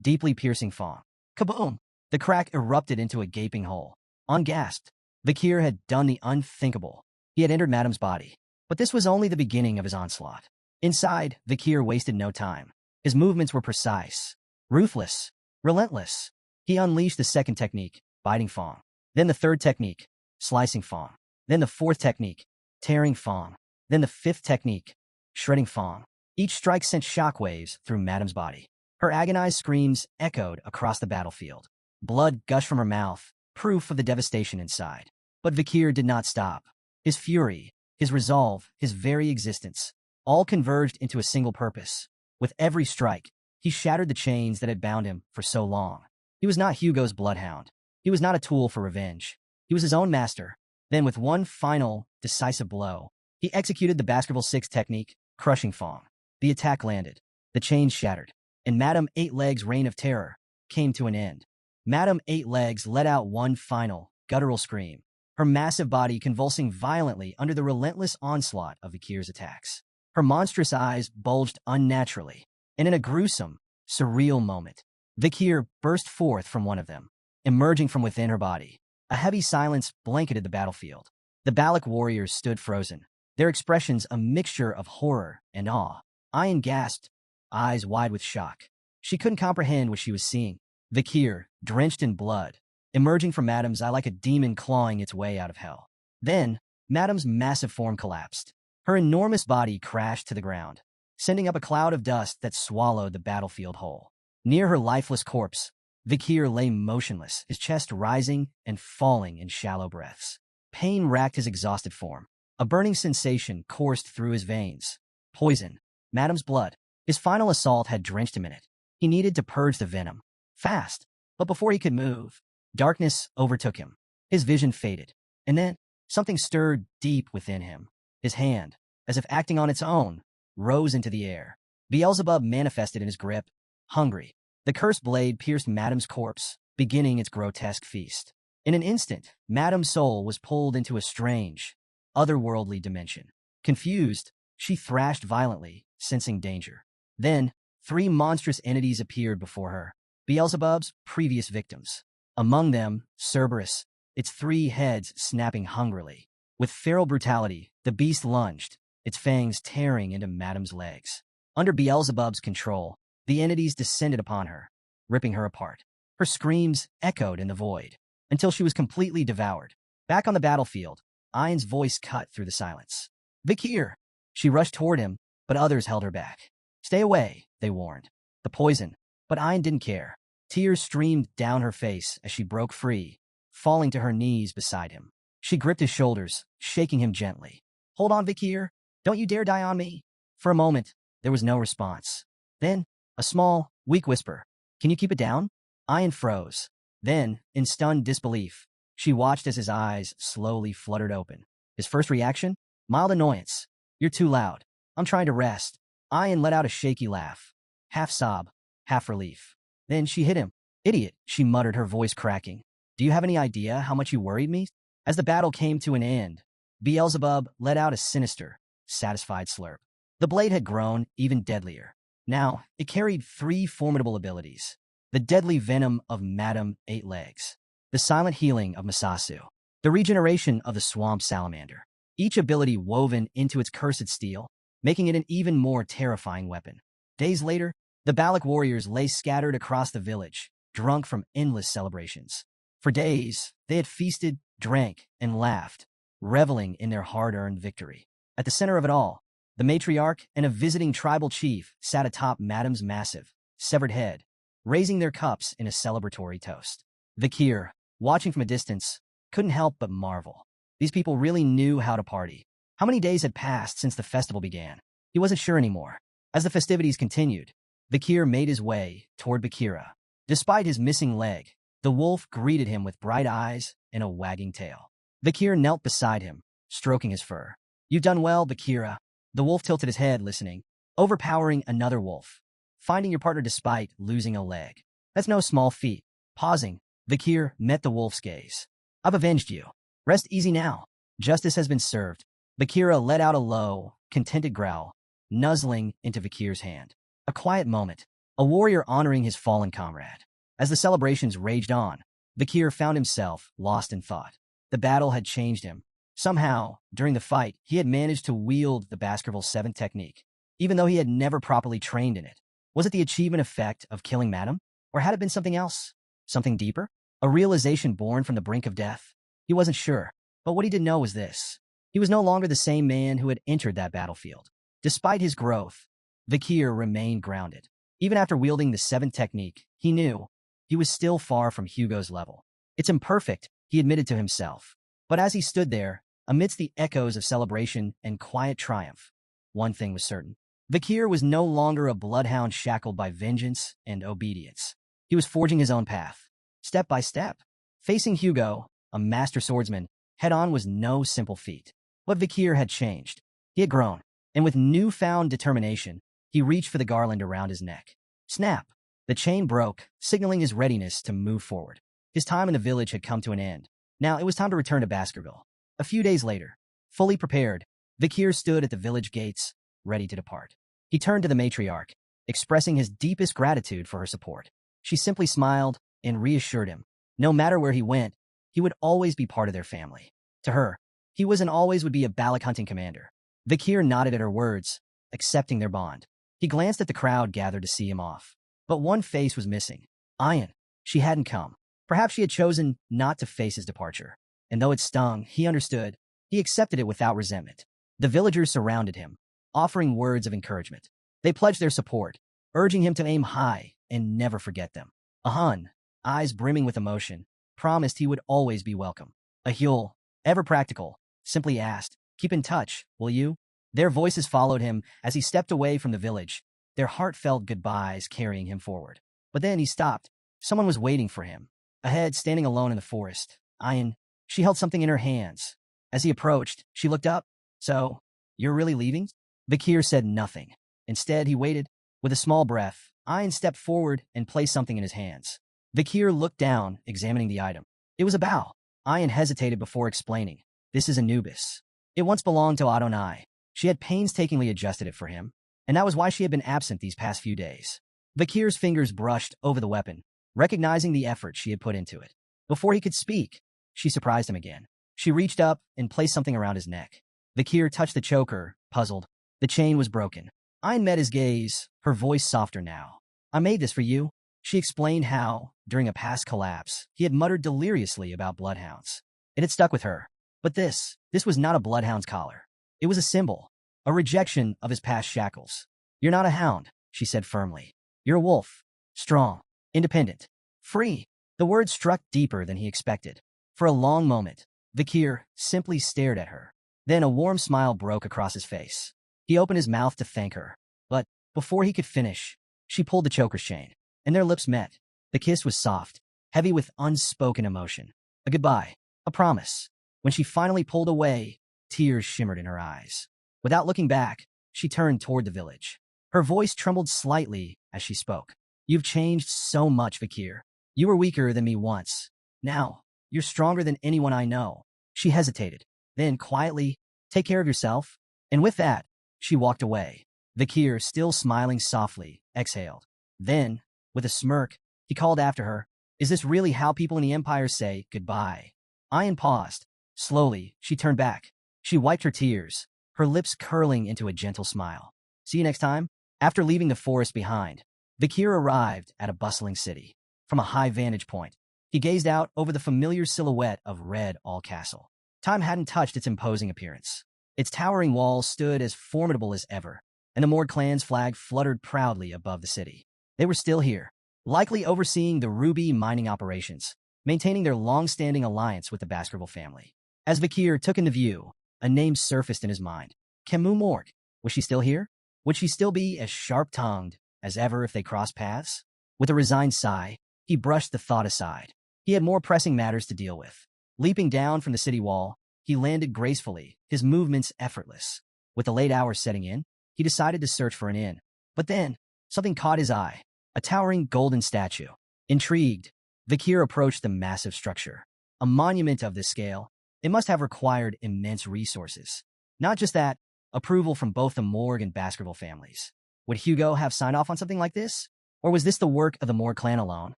Deeply piercing Fong. Kaboom! The crack erupted into a gaping hole. Ungasped, Vikir had done the unthinkable. He had entered Madame's body. But this was only the beginning of his onslaught. Inside, Vikir wasted no time. His movements were precise, ruthless, relentless. He unleashed the second technique, biting Fong. Then the third technique, slicing Fong. Then the fourth technique, tearing Fong. Then the fifth technique, shredding Fong. Each strike sent shockwaves through Madame's body. Her agonized screams echoed across the battlefield. Blood gushed from her mouth, proof of the devastation inside. But Vikir did not stop. His fury, his resolve, his very existence, all converged into a single purpose. With every strike, he shattered the chains that had bound him for so long. He was not Hugo's bloodhound. He was not a tool for revenge. He was his own master. Then, with one final, decisive blow, he executed the Baskerville Six technique, crushing Fong. The attack landed. The chains shattered. And Madame Eight Legs' reign of terror came to an end. Madame Eight Legs let out one final, guttural scream, her massive body convulsing violently under the relentless onslaught of Vikir's attacks. Her monstrous eyes bulged unnaturally, and in a gruesome, surreal moment, Vikir burst forth from one of them, emerging from within her body. A heavy silence blanketed the battlefield. The Balak warriors stood frozen, their expressions a mixture of horror and awe. Ayan gasped, eyes wide with shock. She couldn't comprehend what she was seeing. Vikir, drenched in blood, emerging from Madame's eye like a demon clawing its way out of hell. Then, Madame's massive form collapsed. Her enormous body crashed to the ground, sending up a cloud of dust that swallowed the battlefield whole. Near her lifeless corpse, Vikir lay motionless, his chest rising and falling in shallow breaths. Pain racked his exhausted form. A burning sensation coursed through his veins. Poison. Madame's blood. His final assault had drenched him in it. He needed to purge the venom. Fast. But before he could move, darkness overtook him. His vision faded. And then, something stirred deep within him. His hand, as if acting on its own, rose into the air. Beelzebub manifested in his grip, hungry. The cursed blade pierced Madame's corpse, beginning its grotesque feast. In an instant, Madame's soul was pulled into a strange, otherworldly dimension. Confused, she thrashed violently, sensing danger. Then, three monstrous entities appeared before her, Beelzebub's previous victims. Among them, Cerberus, its three heads snapping hungrily. With feral brutality, the beast lunged, its fangs tearing into Madame's legs. Under Beelzebub's control, the entities descended upon her, ripping her apart. Her screams echoed in the void, until she was completely devoured. Back on the battlefield, Ayan's voice cut through the silence. Vikir! She rushed toward him, but others held her back. Stay away, they warned. The poison. But Ayan didn't care. Tears streamed down her face as she broke free, falling to her knees beside him. She gripped his shoulders, shaking him gently. Hold on, Vikir. Don't you dare die on me. For a moment, there was no response. Then, a small, weak whisper. Can you keep it down? Ayan froze. Then, in stunned disbelief, she watched as his eyes slowly fluttered open. His first reaction? Mild annoyance. You're too loud. I'm trying to rest. Ayan let out a shaky laugh. Half sob, half relief. Then she hit him. Idiot, she muttered, her voice cracking. Do you have any idea how much you worried me? As the battle came to an end, Beelzebub let out a sinister, satisfied slurp. The blade had grown even deadlier. Now, it carried 3 formidable abilities. The deadly venom of Madame Eight Legs, the silent healing of Masasu, the regeneration of the swamp salamander, each ability woven into its cursed steel, making it an even more terrifying weapon. Days later, the Balak warriors lay scattered across the village, drunk from endless celebrations. For days, they had feasted, drank, and laughed, reveling in their hard-earned victory. At the center of it all, the matriarch and a visiting tribal chief sat atop Madame's massive, severed head, raising their cups in a celebratory toast. Vikir, watching from a distance, couldn't help but marvel. These people really knew how to party. How many days had passed since the festival began? He wasn't sure anymore. As the festivities continued, Vikir made his way toward Bakira. Despite his missing leg, the wolf greeted him with bright eyes and a wagging tail. Bakir knelt beside him, stroking his fur. "You've done well, Bakira." The wolf tilted his head, listening, overpowering another wolf. "Finding your partner despite losing a leg. That's no small feat." Pausing, Bakir met the wolf's gaze. "I've avenged you. Rest easy now. Justice has been served." Bakira let out a low, contented growl, nuzzling into Bakir's hand. A quiet moment, a warrior honoring his fallen comrade. As the celebrations raged on, Bakir found himself lost in thought. The battle had changed him. Somehow, during the fight, he had managed to wield the Baskerville 7 technique, even though he had never properly trained in it. Was it the achievement effect of killing Madame? Or had it been something else? Something deeper? A realization born from the brink of death? He wasn't sure, but what he did know was this. He was no longer the same man who had entered that battlefield. Despite his growth, Vikir remained grounded. Even after wielding the 7th technique, he knew he was still far from Hugo's level. "It's imperfect," he admitted to himself. But as he stood there, amidst the echoes of celebration and quiet triumph, one thing was certain. Vikir was no longer a bloodhound shackled by vengeance and obedience. He was forging his own path, step by step. Facing Hugo, a master swordsman, head-on was no simple feat. But Vikir had changed. He had grown, and with newfound determination, he reached for the garland around his neck. Snap! The chain broke, signaling his readiness to move forward. His time in the village had come to an end. Now it was time to return to Baskerville. A few days later, fully prepared, Vikir stood at the village gates, ready to depart. He turned to the matriarch, expressing his deepest gratitude for her support. She simply smiled and reassured him. No matter where he went, he would always be part of their family. To her, he was and always would be a Balak hunting commander. Vikir nodded at her words, accepting their bond. He glanced at the crowd gathered to see him off. But one face was missing. Ayan. She hadn't come. Perhaps she had chosen not to face his departure. And though it stung, he understood. He accepted it without resentment. The villagers surrounded him, offering words of encouragement. They pledged their support, urging him to aim high and never forget them. Ahun, eyes brimming with emotion, promised he would always be welcome. Ahul, ever practical, simply asked, "Keep in touch, will you?" Their voices followed him as he stepped away from the village, their heartfelt goodbyes carrying him forward. But then he stopped. Someone was waiting for him. Ahead, standing alone in the forest, Ayan, she held something in her hands. As he approached, she looked up. "So, you're really leaving?" Bakir said nothing. Instead, he waited. With a small breath, Ayan stepped forward and placed something in his hands. Bakir looked down, examining the item. It was a bow. Ayan hesitated before explaining. "This is Anubis. It once belonged to Adonai. She had painstakingly adjusted it for him, and that was why she had been absent these past few days." Bakir's fingers brushed over the weapon, recognizing the effort she had put into it. Before he could speak, she surprised him again. She reached up and placed something around his neck. Bakir touched the choker, puzzled. The chain was broken. Ayn met his gaze, her voice softer now. "I made this for you." She explained how, during a past collapse, he had muttered deliriously about bloodhounds. It had stuck with her. But this was not a bloodhound's collar. It was a symbol, a rejection of his past shackles. "You're not a hound," she said firmly. "You're a wolf. Strong, independent, free." The words struck deeper than he expected. For a long moment, Vikir simply stared at her. Then a warm smile broke across his face. He opened his mouth to thank her. But before he could finish, she pulled the choker's chain, and their lips met. The kiss was soft, heavy with unspoken emotion. A goodbye, a promise. When she finally pulled away, tears shimmered in her eyes. Without looking back, she turned toward the village. Her voice trembled slightly as she spoke. "You've changed so much, Vikir. You were weaker than me once. Now, you're stronger than anyone I know." She hesitated. Then, quietly, take care of yourself. And with that, she walked away. Vikir, still smiling softly, exhaled. Then, with a smirk, he called after her, is this really how people in the Empire say goodbye? Ayan paused. Slowly, she turned back. She wiped her tears, her lips curling into a gentle smile. See you next time? After leaving the forest behind, Vikir arrived at a bustling city. From a high vantage point, he gazed out over the familiar silhouette of Red All Castle. Time hadn't touched its imposing appearance. Its towering walls stood as formidable as ever, and the Morg clan's flag fluttered proudly above the city. They were still here, likely overseeing the ruby mining operations, maintaining their long-standing alliance with the Baskerville family. As Vikir took in the view, a name surfaced in his mind. Camus Morg. Was she still here? Would she still be as sharp-tongued as ever if they crossed paths? With a resigned sigh, he brushed the thought aside. He had more pressing matters to deal with. Leaping down from the city wall, he landed gracefully, his movements effortless. With the late hours setting in, he decided to search for an inn. But then, something caught his eye. A towering golden statue. Intrigued, Vikir approached the massive structure. A monument of this scale, it must have required immense resources. Not just that, approval from both the Morg and Baskerville families. Would Hugo have signed off on something like this? Or was this the work of the Morg clan alone?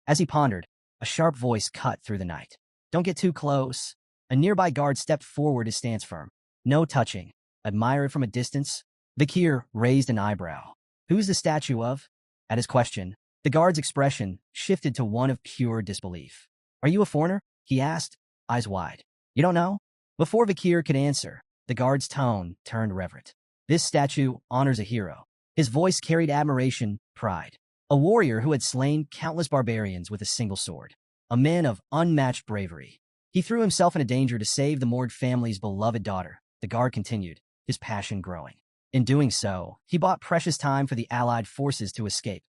As he pondered, a sharp voice cut through the night. Don't get too close. A nearby guard stepped forward, his stance firm. No touching. Admire it from a distance. Vikir raised an eyebrow. Who's the statue of? At his question, the guard's expression shifted to one of pure disbelief. Are you a foreigner? He asked, eyes wide. You don't know? Before Vikir could answer, the guard's tone turned reverent. This statue honors a hero. His voice carried admiration, pride. A warrior who had slain countless barbarians with a single sword. A man of unmatched bravery. He threw himself into danger to save the Morg family's beloved daughter. The guard continued, his passion growing. In doing so, he bought precious time for the Allied forces to escape,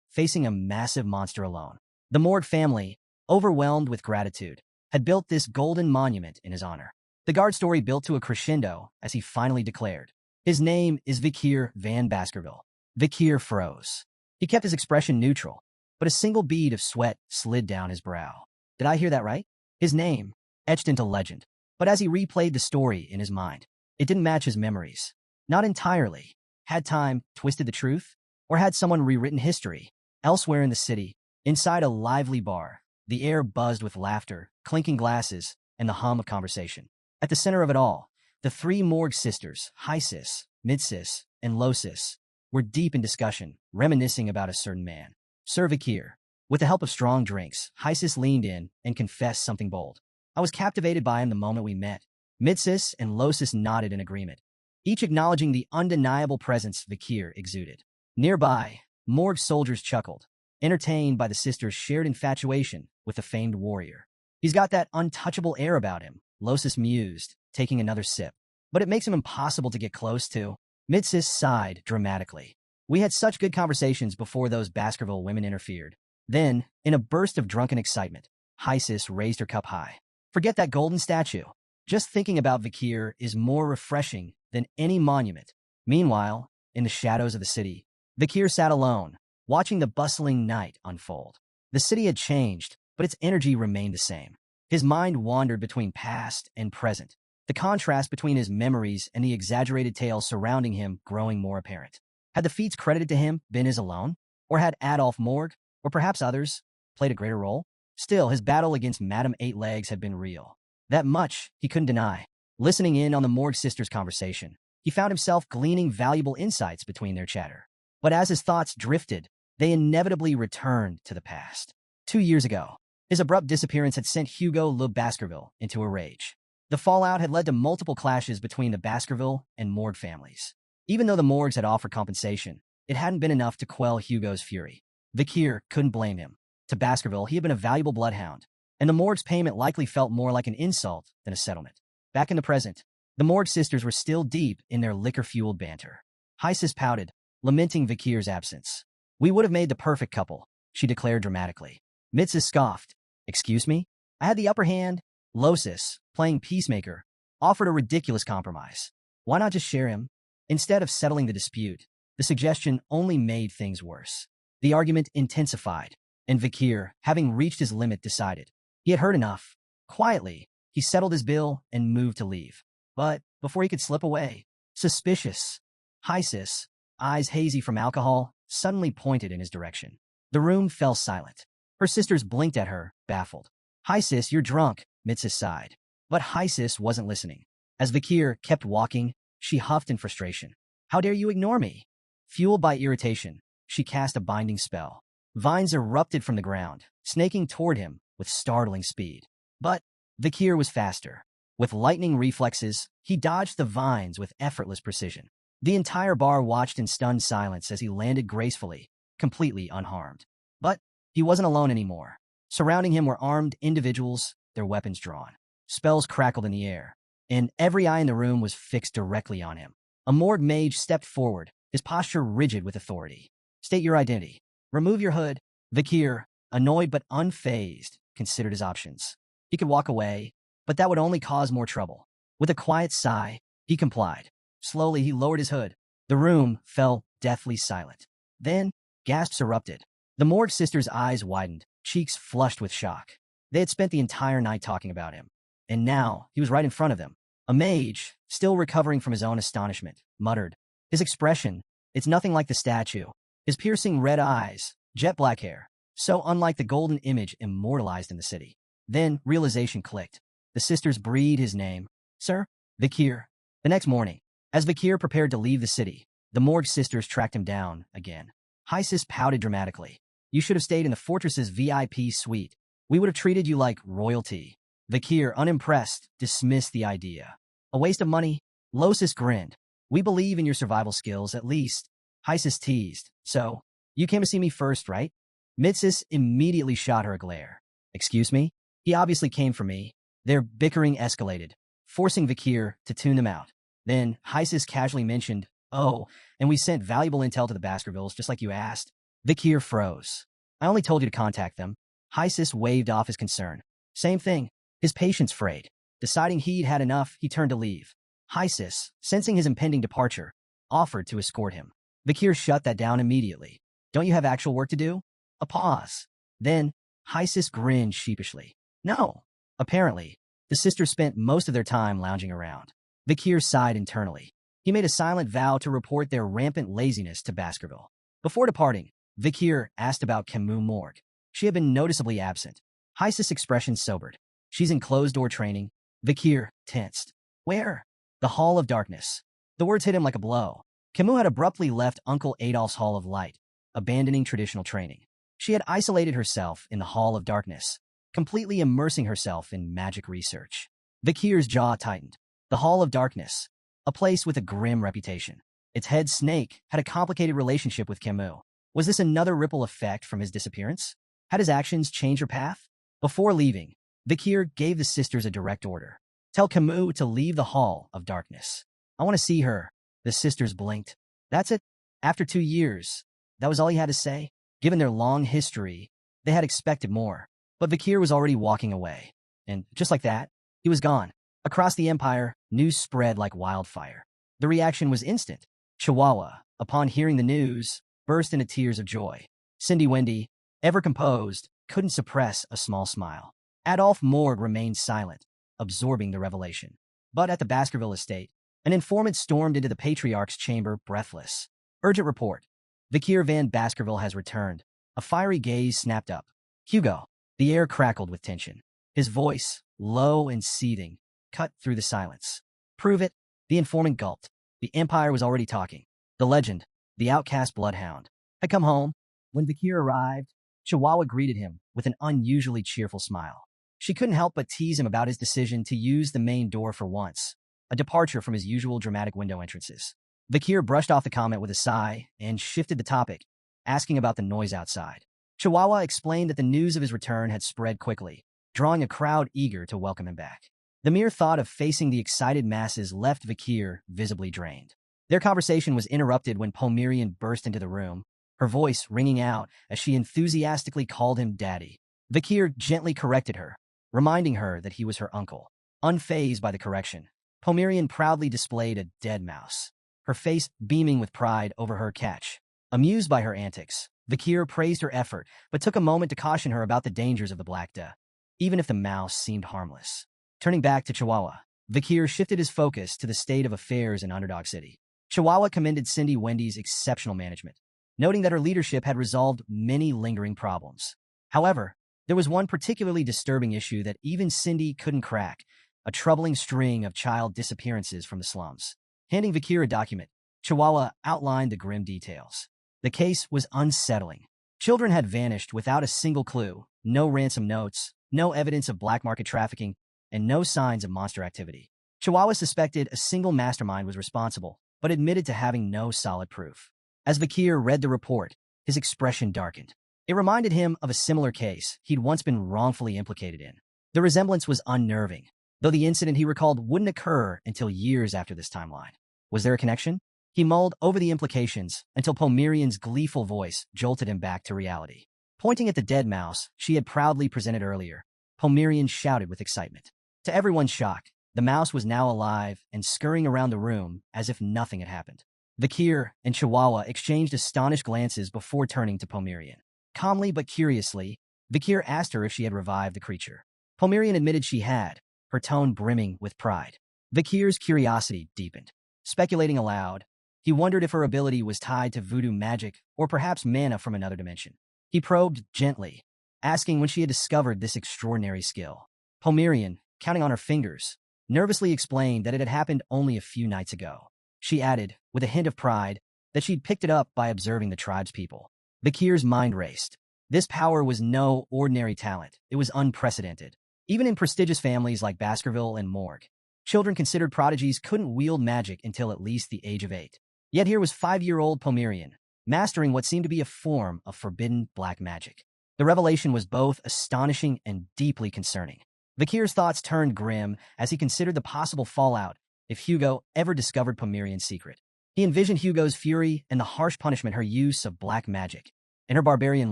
facing a massive monster alone. The Morg family, overwhelmed with gratitude, had built this golden monument in his honor. The guard's story built to a crescendo as he finally declared, his name is Vikir van Baskerville. Vikir froze. He kept his expression neutral, but a single bead of sweat slid down his brow. Did I hear that right? His name, etched into legend. But as he replayed the story in his mind, it didn't match his memories. Not entirely. Had time twisted the truth? Or had someone rewritten history? Elsewhere in the city, inside a lively bar, the air buzzed with laughter, clinking glasses, and the hum of conversation. At the center of it all, the three Morg sisters, High Sis, Mid Sis, and Low Sis, were deep in discussion, reminiscing about a certain man. Sir Vikir. With the help of strong drinks, High Sis leaned in and confessed something bold. I was captivated by him the moment we met. Mid Sis and Low Sis nodded in agreement, each acknowledging the undeniable presence Vikir exuded. Nearby, Morg soldiers chuckled, entertained by the sisters' shared infatuation with the famed warrior. He's got that untouchable air about him, Low Sis mused, taking another sip. But it makes him impossible to get close to. Mid Sis sighed dramatically. We had such good conversations before those Baskerville women interfered. Then, in a burst of drunken excitement, High Sis raised her cup high. Forget that golden statue. Just thinking about Vikir is more refreshing than any monument. Meanwhile, in the shadows of the city, Vikir sat alone, watching the bustling night unfold. The city had changed, but its energy remained the same. His mind wandered between past and present, the contrast between his memories and the exaggerated tales surrounding him growing more apparent. Had the feats credited to him been his alone? Or had Adolf Morg, or perhaps others, played a greater role? Still, his battle against Madame Eight Legs had been real. That much he couldn't deny. Listening in on the Morg sisters' conversation, he found himself gleaning valuable insights between their chatter. But as his thoughts drifted, they inevitably returned to the past. 2 years ago, his abrupt disappearance had sent Hugo Le Baskerville into a rage. The fallout had led to multiple clashes between the Baskerville and Morg families. Even though the Morgs had offered compensation, it hadn't been enough to quell Hugo's fury. Vikir couldn't blame him. To Baskerville, he had been a valuable bloodhound, and the Morg's payment likely felt more like an insult than a settlement. Back in the present, the Morg sisters were still deep in their liquor-fueled banter. High Sis pouted, lamenting Vikir's absence. We would have made the perfect couple, she declared dramatically. Mid Sis scoffed. Excuse me? I had the upper hand. Low Sis, playing peacemaker, offered a ridiculous compromise. Why not just share him? Instead of settling the dispute, the suggestion only made things worse. The argument intensified, and Vikir, having reached his limit, decided. He had heard enough. Quietly, He settled his bill and moved to leave. But before he could slip away, suspicious, Hysis, eyes hazy from alcohol, suddenly pointed in his direction. The room fell silent. Her sisters blinked at her, baffled. Hysis, you're drunk, Mitsis sighed. But Hysis wasn't listening. As Vikir kept walking, she huffed in frustration. How dare you ignore me? Fueled by irritation, she cast a binding spell. Vines erupted from the ground, snaking toward him with startling speed. But Vikir was faster. With lightning reflexes, he dodged the vines with effortless precision. The entire bar watched in stunned silence as he landed gracefully, completely unharmed. But he wasn't alone anymore. Surrounding him were armed individuals, their weapons drawn. Spells crackled in the air, and every eye in the room was fixed directly on him. A morgue mage stepped forward, his posture rigid with authority. State your identity. Remove your hood. Vikir, annoyed but unfazed, considered his options. He could walk away, but that would only cause more trouble. With a quiet sigh, he complied. Slowly, he lowered his hood. The room fell deathly silent. Then, gasps erupted. The morgue sisters' eyes widened, cheeks flushed with shock. They had spent the entire night talking about him. And now, he was right in front of them. A mage, still recovering from his own astonishment, muttered. His expression, it's nothing like the statue. His piercing red eyes, jet black hair, so unlike the golden image immortalized in the city. Then, realization clicked. The sisters breathed his name. Sir? Vikir. The next morning, as Vikir prepared to leave the city, the morgue sisters tracked him down again. Hysis pouted dramatically. You should have stayed in the fortress's VIP suite. We would have treated you like royalty. Vikir, unimpressed, dismissed the idea. A waste of money? Losis grinned. We believe in your survival skills, at least. Hysis teased. So, you came to see me first, right? Mitsis immediately shot her a glare. Excuse me? He obviously came for me. Their bickering escalated, forcing Vikir to tune them out. Then, Hysis casually mentioned, oh, and we sent valuable intel to the Baskervilles, just like you asked. Vikir froze. I only told you to contact them. Hysis waved off his concern. Same thing. His patience frayed. Deciding he'd had enough, he turned to leave. Hysis, sensing his impending departure, offered to escort him. Vikir shut that down immediately. Don't you have actual work to do? A pause. Then, Hysis grinned sheepishly. No. Apparently, the sisters spent most of their time lounging around. Vikir sighed internally. He made a silent vow to report their rampant laziness to Baskerville. Before departing, Vikir asked about Camus Morgue. She had been noticeably absent. Hysis' expression sobered. She's in closed-door training. Vikir tensed. Where? The Hall of Darkness. The words hit him like a blow. Camus had abruptly left Uncle Adolph's Hall of Light, abandoning traditional training. She had isolated herself in the Hall of Darkness, completely immersing herself in magic research. Vikir's jaw tightened. The Hall of Darkness, a place with a grim reputation. Its head snake had a complicated relationship with Camus. Was this another ripple effect from his disappearance? Had his actions changed her path? Before leaving, Vikir gave the sisters a direct order. Tell Camus to leave the Hall of Darkness. I want to see her. The sisters blinked. That's it? After 2 years, that was all he had to say? Given their long history, they had expected more. But Vikir was already walking away. And just like that, he was gone. Across the empire, news spread like wildfire. The reaction was instant. Chihuahua, upon hearing the news, burst into tears of joy. Cindy Wendy, ever composed, couldn't suppress a small smile. Adolphe Morgue remained silent, absorbing the revelation. But at the Baskerville estate, an informant stormed into the Patriarch's chamber, breathless. Urgent report. Vikir Van Baskerville has returned. A fiery gaze snapped up. Hugo. The air crackled with tension. His voice, low and seething, cut through the silence. Prove it. The informant gulped. The Empire was already talking. The legend, the outcast bloodhound, had come home. When Vikir arrived, Chihuahua greeted him with an unusually cheerful smile. She couldn't help but tease him about his decision to use the main door for once, a departure from his usual dramatic window entrances. Vikir brushed off the comment with a sigh and shifted the topic, asking about the noise outside. Chihuahua explained that the news of his return had spread quickly, drawing a crowd eager to welcome him back. The mere thought of facing the excited masses left Vikir visibly drained. Their conversation was interrupted when Pomerian burst into the room, her voice ringing out as she enthusiastically called him daddy. Vikir gently corrected her, reminding her that he was her uncle. Unfazed by the correction, Pomerian proudly displayed a dead mouse, her face beaming with pride over her catch. Amused by her antics, Vikir praised her effort, but took a moment to caution her about the dangers of the Black Death, even if the mouse seemed harmless. Turning back to Chihuahua, Vakir shifted his focus to the state of affairs in Underdog City. Chihuahua commended Cindy Wendy's exceptional management, noting that her leadership had resolved many lingering problems. However, there was one particularly disturbing issue that even Cindy couldn't crack: a troubling string of child disappearances from the slums. Handing Vakir a document, Chihuahua outlined the grim details. The case was unsettling. Children had vanished without a single clue, no ransom notes, no evidence of black market trafficking, and no signs of monster activity. Chihuahua suspected a single mastermind was responsible, but admitted to having no solid proof. As Vakir read the report, his expression darkened. It reminded him of a similar case he'd once been wrongfully implicated in. The resemblance was unnerving, though the incident he recalled wouldn't occur until years after this timeline. Was there a connection? He mulled over the implications until Pomerian's gleeful voice jolted him back to reality. Pointing at the dead mouse she had proudly presented earlier, Pomerian shouted with excitement. To everyone's shock, the mouse was now alive and scurrying around the room as if nothing had happened. Vakir and Chihuahua exchanged astonished glances before turning to Pomerian. Calmly but curiously, Vakir asked her if she had revived the creature. Pomerian admitted she had, her tone brimming with pride. Vakir's curiosity deepened. Speculating aloud, he wondered if her ability was tied to voodoo magic or perhaps mana from another dimension. He probed gently, asking when she had discovered this extraordinary skill. Pomerian, counting on her fingers, nervously explained that it had happened only a few nights ago. She added, with a hint of pride, that she'd picked it up by observing the tribe's people. Vakir's mind raced. This power was no ordinary talent. It was unprecedented. Even in prestigious families like Baskerville and Morgue, children considered prodigies couldn't wield magic until at least the age of 8. Yet here was 5-year-old Pomerian, mastering what seemed to be a form of forbidden black magic. The revelation was both astonishing and deeply concerning. Vakir's thoughts turned grim as he considered the possible fallout if Hugo ever discovered Pomerian's secret. He envisioned Hugo's fury and the harsh punishment her use of black magic and her barbarian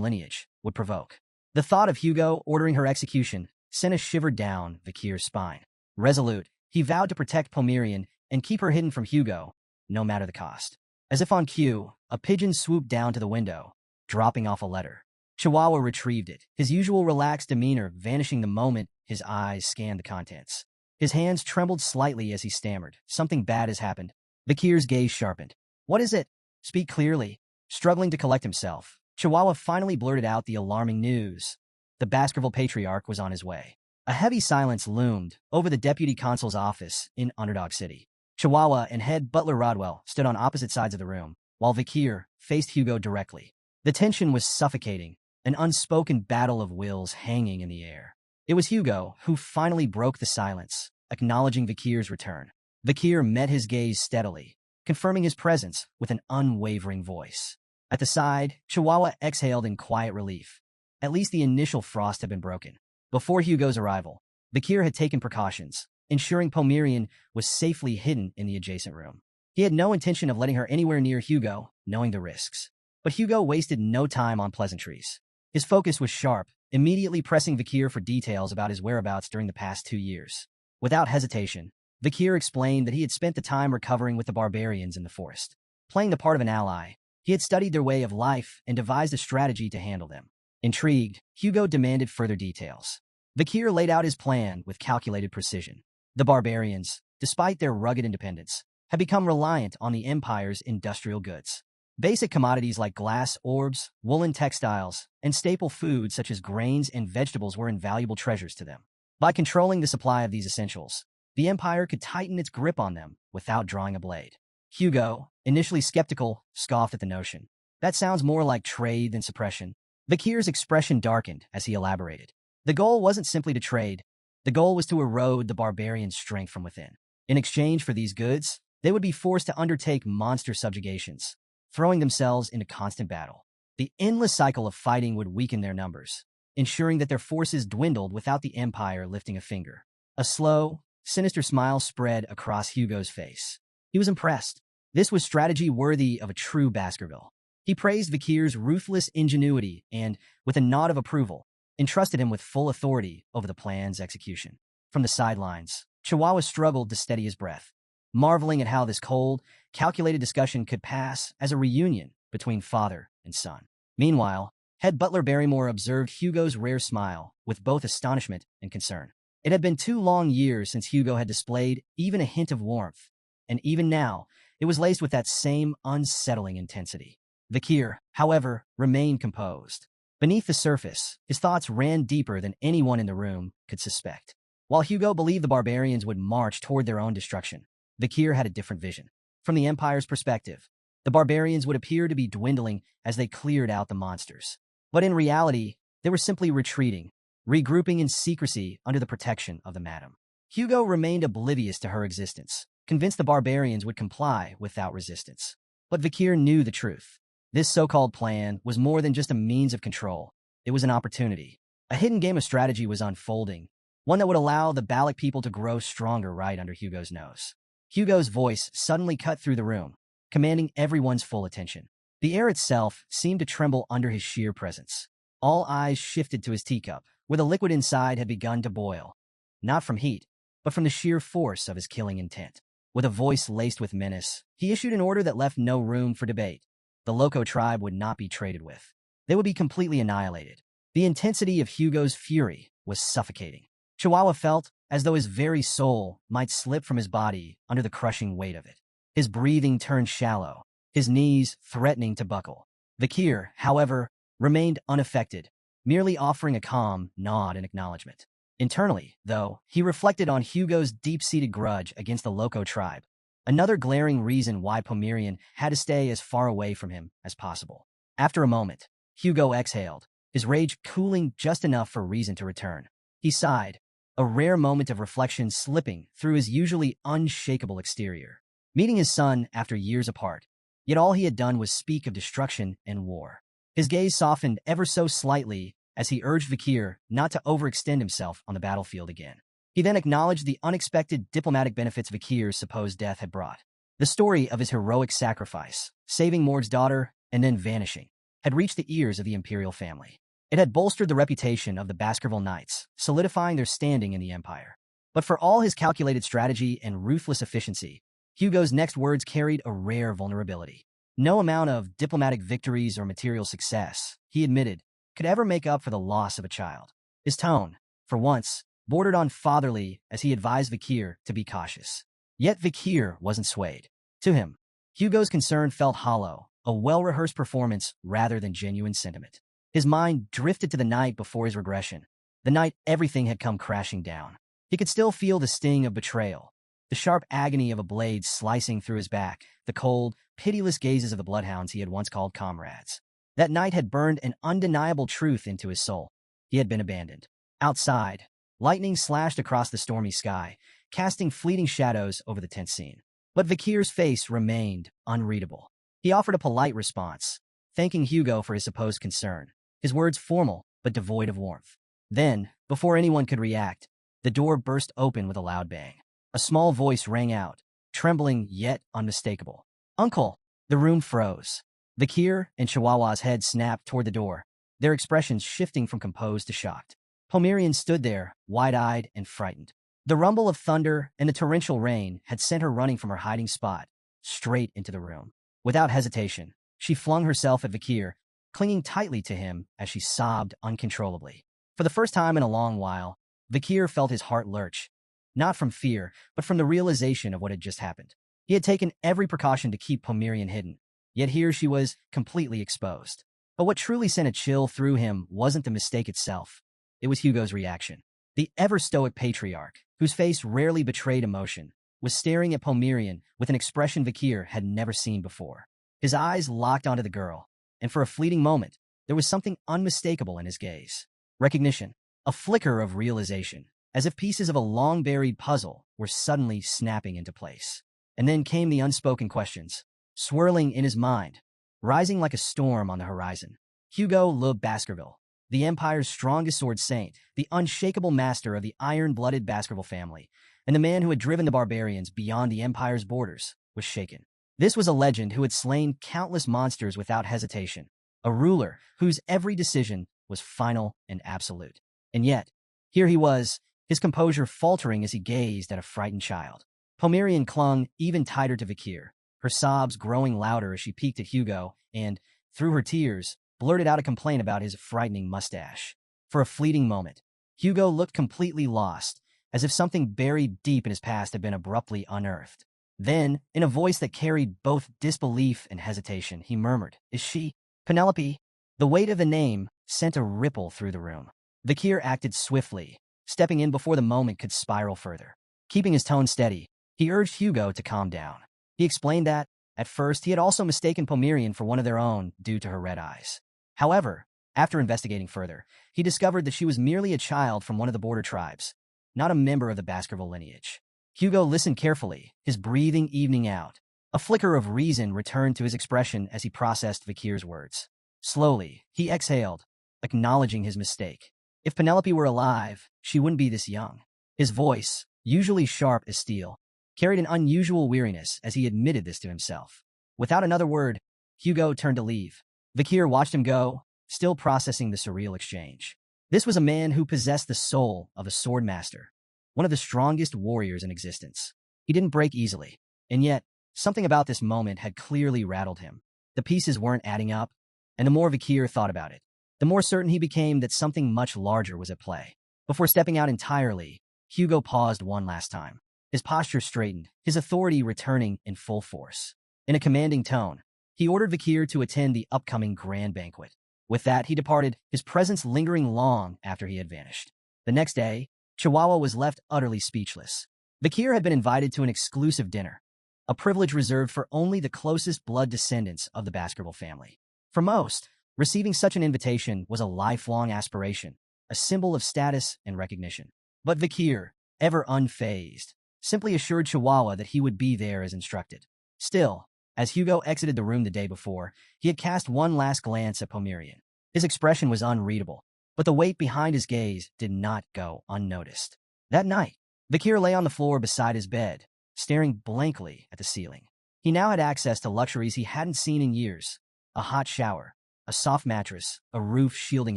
lineage would provoke. The thought of Hugo ordering her execution sent a shiver down Vakir's spine. Resolute, he vowed to protect Pomerian and keep her hidden from Hugo, no matter the cost. As if on cue, a pigeon swooped down to the window, dropping off a letter. Chihuahua retrieved it, his usual relaxed demeanor vanishing the moment his eyes scanned the contents. His hands trembled slightly as he stammered. Something bad has happened. Vakir's gaze sharpened. What is it? Speak clearly. Struggling to collect himself, Chihuahua finally blurted out the alarming news. The Baskerville Patriarch was on his way. A heavy silence loomed over the deputy consul's office in Underdog City. Chihuahua and head butler Rodwell stood on opposite sides of the room, while Vakir faced Hugo directly. The tension was suffocating, an unspoken battle of wills hanging in the air. It was Hugo who finally broke the silence, acknowledging Vakir's return. Vakir met his gaze steadily, confirming his presence with an unwavering voice. At the side, Chihuahua exhaled in quiet relief. At least the initial frost had been broken. Before Hugo's arrival, Vakir had taken precautions, ensuring Pomerian was safely hidden in the adjacent room. He had no intention of letting her anywhere near Hugo, knowing the risks. But Hugo wasted no time on pleasantries. His focus was sharp, immediately pressing Vakir for details about his whereabouts during the past 2 years. Without hesitation, Vakir explained that he had spent the time recovering with the barbarians in the forest. Playing the part of an ally, he had studied their way of life and devised a strategy to handle them. Intrigued, Hugo demanded further details. Vakir laid out his plan with calculated precision. The barbarians, despite their rugged independence, had become reliant on the Empire's industrial goods. Basic commodities like glass orbs, woolen textiles, and staple foods such as grains and vegetables were invaluable treasures to them. By controlling the supply of these essentials, the Empire could tighten its grip on them without drawing a blade. Hugo, initially skeptical, scoffed at the notion. That sounds more like trade than suppression. Vakir's expression darkened as he elaborated. The goal wasn't simply to trade. The goal was to erode the barbarians' strength from within. In exchange for these goods, they would be forced to undertake monster subjugations, throwing themselves into constant battle. The endless cycle of fighting would weaken their numbers, ensuring that their forces dwindled without the Empire lifting a finger. A slow, sinister smile spread across Hugo's face. He was impressed. This was strategy worthy of a true Baskerville. He praised Vakir's ruthless ingenuity and, with a nod of approval, entrusted him with full authority over the plan's execution. From the sidelines, Chihuahua struggled to steady his breath, marveling at how this cold, calculated discussion could pass as a reunion between father and son. Meanwhile, head butler Barrymore observed Hugo's rare smile with both astonishment and concern. It had been 2 long years since Hugo had displayed even a hint of warmth, and even now, it was laced with that same unsettling intensity. Vikir, however, remained composed. Beneath the surface, his thoughts ran deeper than anyone in the room could suspect. While Hugo believed the barbarians would march toward their own destruction, Vikir had a different vision. From the Empire's perspective, the barbarians would appear to be dwindling as they cleared out the monsters. But in reality, they were simply retreating, regrouping in secrecy under the protection of the Madam. Hugo remained oblivious to her existence, convinced the barbarians would comply without resistance. But Vikir knew the truth. This so-called plan was more than just a means of control. It was an opportunity. A hidden game of strategy was unfolding, one that would allow the Balak people to grow stronger right under Hugo's nose. Hugo's voice suddenly cut through the room, commanding everyone's full attention. The air itself seemed to tremble under his sheer presence. All eyes shifted to his teacup, where the liquid inside had begun to boil, not from heat, but from the sheer force of his killing intent. With a voice laced with menace, he issued an order that left no room for debate. The Loco tribe would not be traded with. They would be completely annihilated. The intensity of Hugo's fury was suffocating. Chihuahua felt as though his very soul might slip from his body under the crushing weight of it. His breathing turned shallow, his knees threatening to buckle. Vikir, however, remained unaffected, merely offering a calm nod in acknowledgement. Internally, though, he reflected on Hugo's deep-seated grudge against the Loco tribe, another glaring reason why Pomerian had to stay as far away from him as possible. After a moment, Hugo exhaled, his rage cooling just enough for reason to return. He sighed, a rare moment of reflection slipping through his usually unshakable exterior. Meeting his son after years apart, yet all he had done was speak of destruction and war. His gaze softened ever so slightly as he urged Vikir not to overextend himself on the battlefield again. He then acknowledged the unexpected diplomatic benefits Vikir's supposed death had brought. The story of his heroic sacrifice, saving Mord's daughter and then vanishing, had reached the ears of the imperial family. It had bolstered the reputation of the Baskerville Knights, solidifying their standing in the empire. But for all his calculated strategy and ruthless efficiency, Hugo's next words carried a rare vulnerability. No amount of diplomatic victories or material success, he admitted, could ever make up for the loss of a child. His tone, for once, bordered on fatherly as he advised Vikir to be cautious. Yet Vikir wasn't swayed. To him, Hugo's concern felt hollow, a well-rehearsed performance rather than genuine sentiment. His mind drifted to the night before his regression, the night everything had come crashing down. He could still feel the sting of betrayal, the sharp agony of a blade slicing through his back, the cold, pitiless gazes of the bloodhounds he had once called comrades. That night had burned an undeniable truth into his soul. He had been abandoned. Outside, lightning slashed across the stormy sky, casting fleeting shadows over the tense scene. But Vikir's face remained unreadable. He offered a polite response, thanking Hugo for his supposed concern, his words formal but devoid of warmth. Then, before anyone could react, the door burst open with a loud bang. A small voice rang out, trembling yet unmistakable. "Uncle!" The room froze. Vikir and Chihuahua's head snapped toward the door, their expressions shifting from composed to shocked. Pomerian stood there, wide-eyed and frightened. The rumble of thunder and the torrential rain had sent her running from her hiding spot, straight into the room. Without hesitation, she flung herself at Vikir, clinging tightly to him as she sobbed uncontrollably. For the first time in a long while, Vikir felt his heart lurch, not from fear, but from the realization of what had just happened. He had taken every precaution to keep Pomerian hidden, yet here she was completely exposed. But what truly sent a chill through him wasn't the mistake itself. It was Hugo's reaction. The ever-stoic patriarch, whose face rarely betrayed emotion, was staring at Pomerian with an expression Vikir had never seen before. His eyes locked onto the girl, and for a fleeting moment, there was something unmistakable in his gaze. Recognition, a flicker of realization, as if pieces of a long-buried puzzle were suddenly snapping into place. And then came the unspoken questions, swirling in his mind, rising like a storm on the horizon. Hugo Le Baskerville, the Empire's strongest sword saint, the unshakable master of the iron-blooded Baskerville family, and the man who had driven the barbarians beyond the Empire's borders, was shaken. This was a legend who had slain countless monsters without hesitation, a ruler whose every decision was final and absolute. And yet, here he was, his composure faltering as he gazed at a frightened child. Pomerian clung even tighter to Vikir, her sobs growing louder as she peeked at Hugo and, through her tears, blurted out a complaint about his frightening mustache. For a fleeting moment, Hugo looked completely lost, as if something buried deep in his past had been abruptly unearthed. Then, in a voice that carried both disbelief and hesitation, he murmured, "Is she Penelope?" The weight of the name sent a ripple through the room. Vakir acted swiftly, stepping in before the moment could spiral further. Keeping his tone steady, he urged Hugo to calm down. He explained that, at first, he had also mistaken Pomerian for one of their own due to her red eyes. However, after investigating further, he discovered that she was merely a child from one of the border tribes, not a member of the Baskerville lineage. Hugo listened carefully, his breathing evening out. A flicker of reason returned to his expression as he processed Vakir's words. Slowly, he exhaled, acknowledging his mistake. If Penelope were alive, she wouldn't be this young. His voice, usually sharp as steel, carried an unusual weariness as he admitted this to himself. Without another word, Hugo turned to leave. Vakir watched him go, still processing the surreal exchange. This was a man who possessed the soul of a sword master, one of the strongest warriors in existence. He didn't break easily, and yet, something about this moment had clearly rattled him. The pieces weren't adding up, and the more Vakir thought about it, the more certain he became that something much larger was at play. Before stepping out entirely, Hugo paused one last time. His posture straightened, his authority returning in full force. In a commanding tone, he ordered Vakir to attend the upcoming grand banquet. With that, he departed, his presence lingering long after he had vanished. The next day, Chihuahua was left utterly speechless. Vakir had been invited to an exclusive dinner, a privilege reserved for only the closest blood descendants of the Baskerville family. For most, receiving such an invitation was a lifelong aspiration, a symbol of status and recognition. But Vakir, ever unfazed, simply assured Chihuahua that he would be there as instructed. Still, as Hugo exited the room the day before, he had cast one last glance at Pomerian. His expression was unreadable, but the weight behind his gaze did not go unnoticed. That night, Vakir lay on the floor beside his bed, staring blankly at the ceiling. He now had access to luxuries he hadn't seen in years: a hot shower, a soft mattress, a roof shielding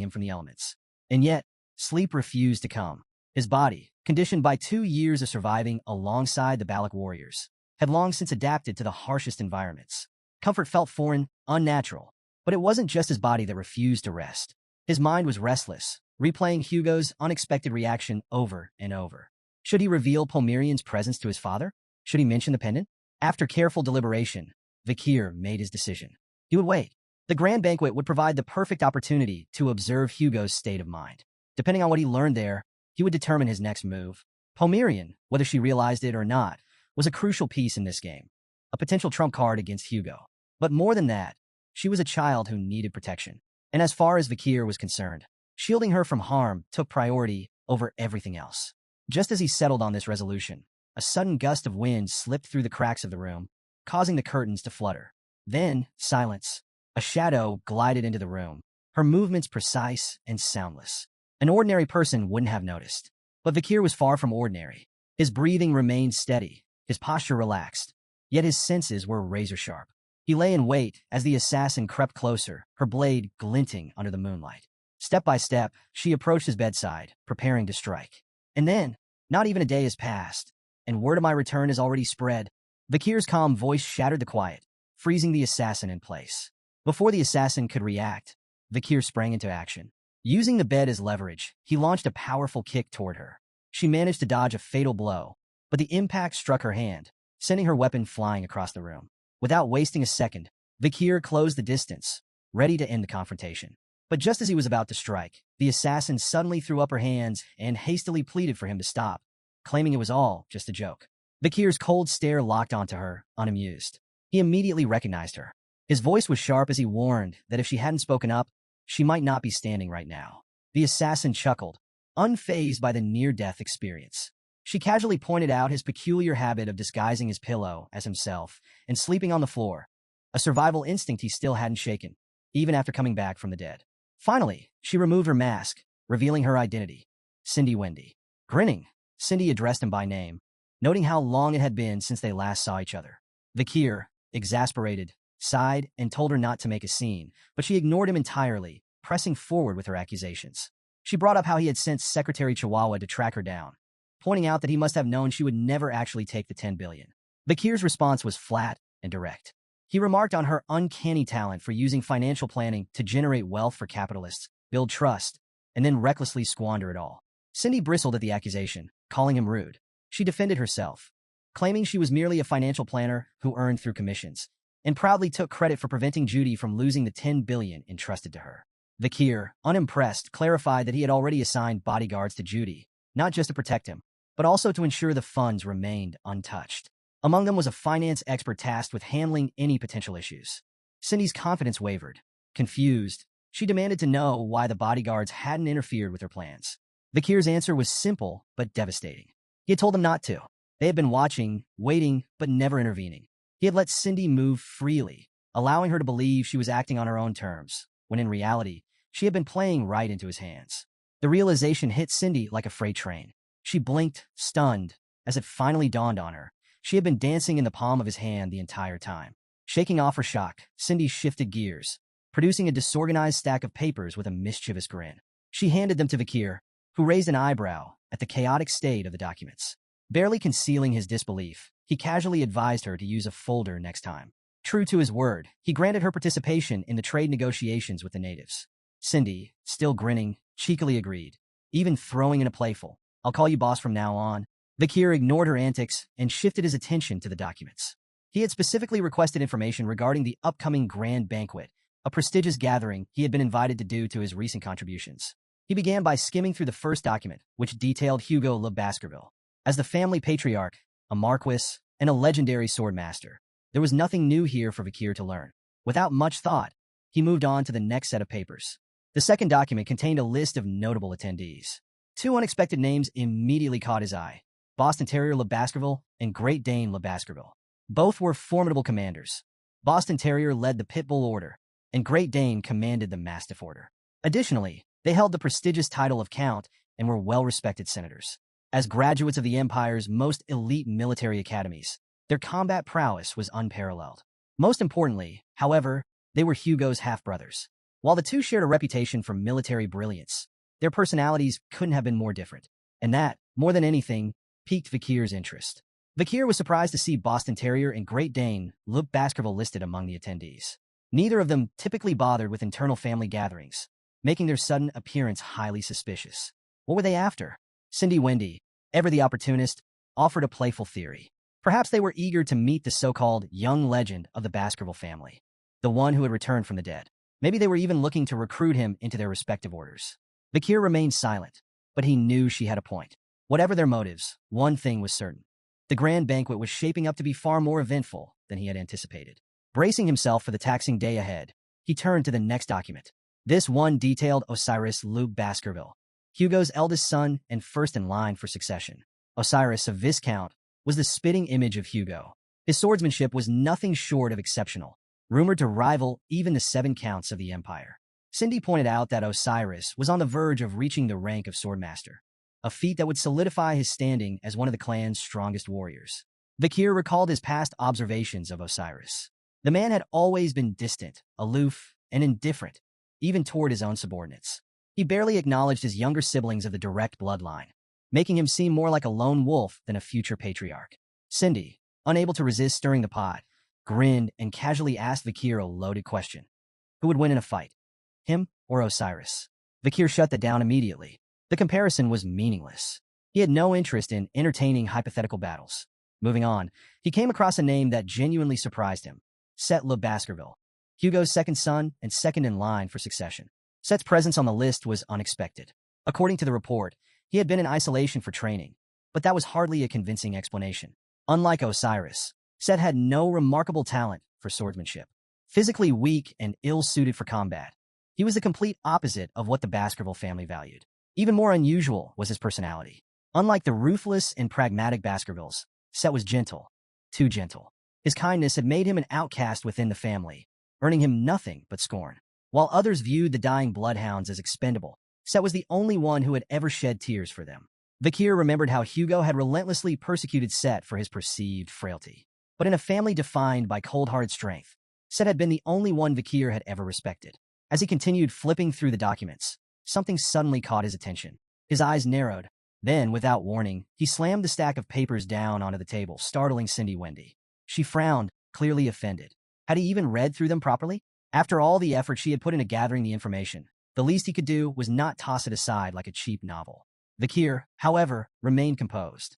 him from the elements. And yet, sleep refused to come. His body, conditioned by 2 years of surviving alongside the Balak warriors, had long since adapted to the harshest environments. Comfort felt foreign, unnatural, but it wasn't just his body that refused to rest. His mind was restless, replaying Hugo's unexpected reaction over and over. Should he reveal Pomerian's presence to his father? Should he mention the pendant? After careful deliberation, Vakir made his decision. He would wait. The grand banquet would provide the perfect opportunity to observe Hugo's state of mind. Depending on what he learned there, he would determine his next move. Pomerian, whether she realized it or not, was a crucial piece in this game, a potential trump card against Hugo. But more than that, she was a child who needed protection. And as far as Vakir was concerned, shielding her from harm took priority over everything else. Just as he settled on this resolution, a sudden gust of wind slipped through the cracks of the room, causing the curtains to flutter. Then, silence. A shadow glided into the room, her movements precise and soundless. An ordinary person wouldn't have noticed. But Vakir was far from ordinary. His breathing remained steady, his posture relaxed, yet his senses were razor-sharp. He lay in wait as the assassin crept closer, her blade glinting under the moonlight. Step by step, she approached his bedside, preparing to strike. And then, not even a day has passed, and word of my return has already spread. Vakir's calm voice shattered the quiet, freezing the assassin in place. Before the assassin could react, Vakir sprang into action. Using the bed as leverage, he launched a powerful kick toward her. She managed to dodge a fatal blow, but the impact struck her hand, sending her weapon flying across the room. Without wasting a second, Vakir closed the distance, ready to end the confrontation. But just as he was about to strike, the assassin suddenly threw up her hands and hastily pleaded for him to stop, claiming it was all just a joke. Vakir's cold stare locked onto her, unamused. He immediately recognized her. His voice was sharp as he warned that if she hadn't spoken up, she might not be standing right now. The assassin chuckled, unfazed by the near-death experience. She casually pointed out his peculiar habit of disguising his pillow as himself and sleeping on the floor, a survival instinct he still hadn't shaken, even after coming back from the dead. Finally, she removed her mask, revealing her identity: Cindy Wendy. Grinning, Cindy addressed him by name, noting how long it had been since they last saw each other. Vakir, exasperated, sighed and told her not to make a scene, but she ignored him entirely, pressing forward with her accusations. She brought up how he had sent Secretary Chihuahua to track her down, pointing out that he must have known she would never actually take the 10 billion. Vakir's response was flat and direct. He remarked on her uncanny talent for using financial planning to generate wealth for capitalists, build trust, and then recklessly squander it all. Cindy bristled at the accusation, calling him rude. She defended herself, claiming she was merely a financial planner who earned through commissions, and proudly took credit for preventing Judy from losing the $10 billion entrusted to her. Vakir, unimpressed, clarified that he had already assigned bodyguards to Judy, not just to protect him, but also to ensure the funds remained untouched. Among them was a finance expert tasked with handling any potential issues. Cindy's confidence wavered. Confused, she demanded to know why the bodyguards hadn't interfered with her plans. Vakir's answer was simple but devastating. He had told them not to. They had been watching, waiting, but never intervening. He had let Cindy move freely, allowing her to believe she was acting on her own terms, when in reality, she had been playing right into his hands. The realization hit Cindy like a freight train. She blinked, stunned, as it finally dawned on her. She had been dancing in the palm of his hand the entire time. Shaking off her shock, Cindy shifted gears, producing a disorganized stack of papers with a mischievous grin. She handed them to Vakir, who raised an eyebrow at the chaotic state of the documents. Barely concealing his disbelief, he casually advised her to use a folder next time. True to his word, he granted her participation in the trade negotiations with the natives. Cindy, still grinning, cheekily agreed, even throwing in a playful, "I'll call you boss from now on." Vakir ignored her antics and shifted his attention to the documents. He had specifically requested information regarding the upcoming grand banquet, a prestigious gathering he had been invited to due to his recent contributions. He began by skimming through the first document, which detailed Hugo Le Baskerville as the family patriarch, a marquis, and a legendary swordmaster. There was nothing new here for Vakir to learn. Without much thought, he moved on to the next set of papers. The second document contained a list of notable attendees. Two unexpected names immediately caught his eye: Boston Terrier Le Baskerville and Great Dane Le Baskerville. Both were formidable commanders. Boston Terrier led the Pitbull Order, and Great Dane commanded the Mastiff Order. Additionally, they held the prestigious title of Count and were well-respected senators. As graduates of the Empire's most elite military academies, their combat prowess was unparalleled. Most importantly, however, they were Hugo's half-brothers. While the two shared a reputation for military brilliance, their personalities couldn't have been more different, and that, more than anything, piqued Vakir's interest. Vakir was surprised to see Boston Terrier and Great Dane Le Baskerville listed among the attendees. Neither of them typically bothered with internal family gatherings, making their sudden appearance highly suspicious. What were they after? Cindy Wendy, ever the opportunist, offered a playful theory. Perhaps they were eager to meet the so-called young legend of the Baskerville family, the one who had returned from the dead. Maybe they were even looking to recruit him into their respective orders. Vakir remained silent, but he knew she had a point. Whatever their motives, one thing was certain. The grand banquet was shaping up to be far more eventful than he had anticipated. Bracing himself for the taxing day ahead, he turned to the next document. This one detailed Osiris Le Baskerville, Hugo's eldest son and first in line for succession. Osiris, a Viscount, was the spitting image of Hugo. His swordsmanship was nothing short of exceptional, rumored to rival even the 7 counts of the Empire. Cindy pointed out that Osiris was on the verge of reaching the rank of swordmaster, a feat that would solidify his standing as one of the clan's strongest warriors. Vakir recalled his past observations of Osiris. The man had always been distant, aloof, and indifferent, even toward his own subordinates. He barely acknowledged his younger siblings of the direct bloodline, making him seem more like a lone wolf than a future patriarch. Cindy, unable to resist stirring the pot, grinned and casually asked Vakir a loaded question. Who would win in a fight, him or Osiris? Vakir shut that down immediately. The comparison was meaningless. He had no interest in entertaining hypothetical battles. Moving on, he came across a name that genuinely surprised him: Set Le Baskerville, Hugo's second son and second in line for succession. Set's presence on the list was unexpected. According to the report, he had been in isolation for training, but that was hardly a convincing explanation. Unlike Osiris, Set had no remarkable talent for swordsmanship. Physically weak and ill-suited for combat, he was the complete opposite of what the Baskerville family valued. Even more unusual was his personality. Unlike the ruthless and pragmatic Baskervilles, Set was gentle, too gentle. His kindness had made him an outcast within the family, earning him nothing but scorn. While others viewed the dying bloodhounds as expendable, Set was the only one who had ever shed tears for them. Vakir remembered how Hugo had relentlessly persecuted Set for his perceived frailty. But in a family defined by cold-hearted strength, Set had been the only one Vakir had ever respected. As he continued flipping through the documents, something suddenly caught his attention. His eyes narrowed. Then, without warning, he slammed the stack of papers down onto the table, startling Cindy Wendy. She frowned, clearly offended. Had he even read through them properly? After all the effort she had put into gathering the information, the least he could do was not toss it aside like a cheap novel. Vakir, however, remained composed.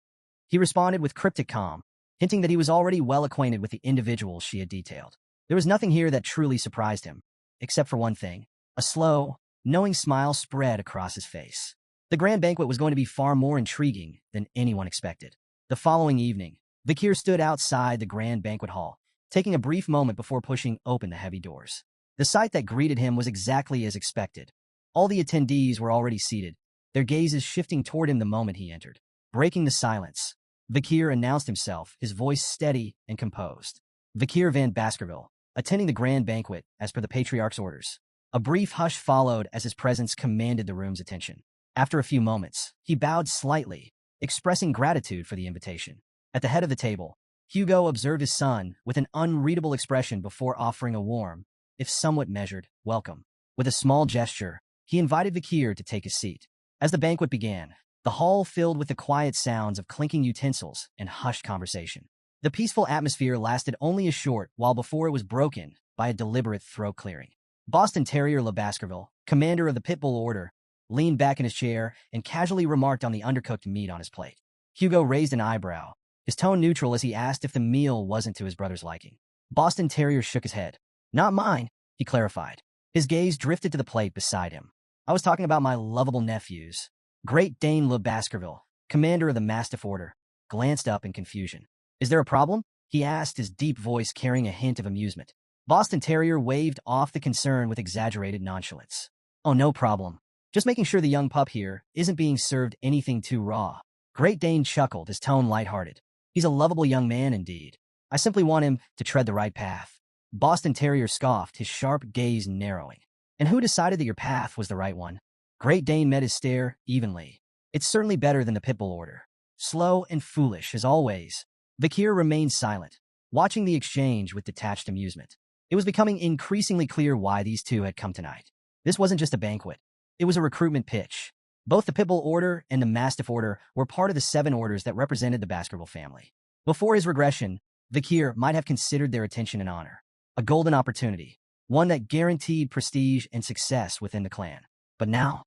He responded with cryptic calm, hinting that he was already well acquainted with the individuals she had detailed. There was nothing here that truly surprised him, except for one thing. A slow, knowing smile spread across his face. The grand banquet was going to be far more intriguing than anyone expected. The following evening, Vakir stood outside the grand banquet hall, taking a brief moment before pushing open the heavy doors. The sight that greeted him was exactly as expected. All the attendees were already seated, their gazes shifting toward him the moment he entered. Breaking the silence, Vakir announced himself, his voice steady and composed. Vakir van Baskerville, attending the grand banquet as per the patriarch's orders. A brief hush followed as his presence commanded the room's attention. After a few moments, he bowed slightly, expressing gratitude for the invitation. At the head of the table, Hugo observed his son with an unreadable expression before offering a warm, if somewhat measured, welcome. With a small gesture, he invited Vakir to take his seat. As the banquet began, the hall filled with the quiet sounds of clinking utensils and hushed conversation. The peaceful atmosphere lasted only a short while before it was broken by a deliberate throat clearing. Boston Terrier Le Baskerville, commander of the Pitbull Order, leaned back in his chair and casually remarked on the undercooked meat on his plate. Hugo raised an eyebrow, his tone neutral as he asked if the meal wasn't to his brother's liking. Boston Terrier shook his head. Not mine, he clarified. His gaze drifted to the plate beside him. I was talking about my lovable nephews. Great Dane Le Baskerville, commander of the Mastiff Order, glanced up in confusion. Is there a problem? He asked, his deep voice carrying a hint of amusement. Boston Terrier waved off the concern with exaggerated nonchalance. Oh, no problem. Just making sure the young pup here isn't being served anything too raw. Great Dane chuckled, his tone lighthearted. He's a lovable young man indeed. I simply want him to tread the right path. Boston Terrier scoffed, his sharp gaze narrowing. And who decided that your path was the right one? Great Dane met his stare evenly. It's certainly better than the Pitbull Order. Slow and foolish, as always. Vakir remained silent, watching the exchange with detached amusement. It was becoming increasingly clear why these two had come tonight. This wasn't just a banquet. It was a recruitment pitch. Both the Pitbull Order and the Mastiff Order were part of the 7 orders that represented the Baskerville family. Before his regression, Vakir might have considered their attention and honor. A golden opportunity, one that guaranteed prestige and success within the clan. But now,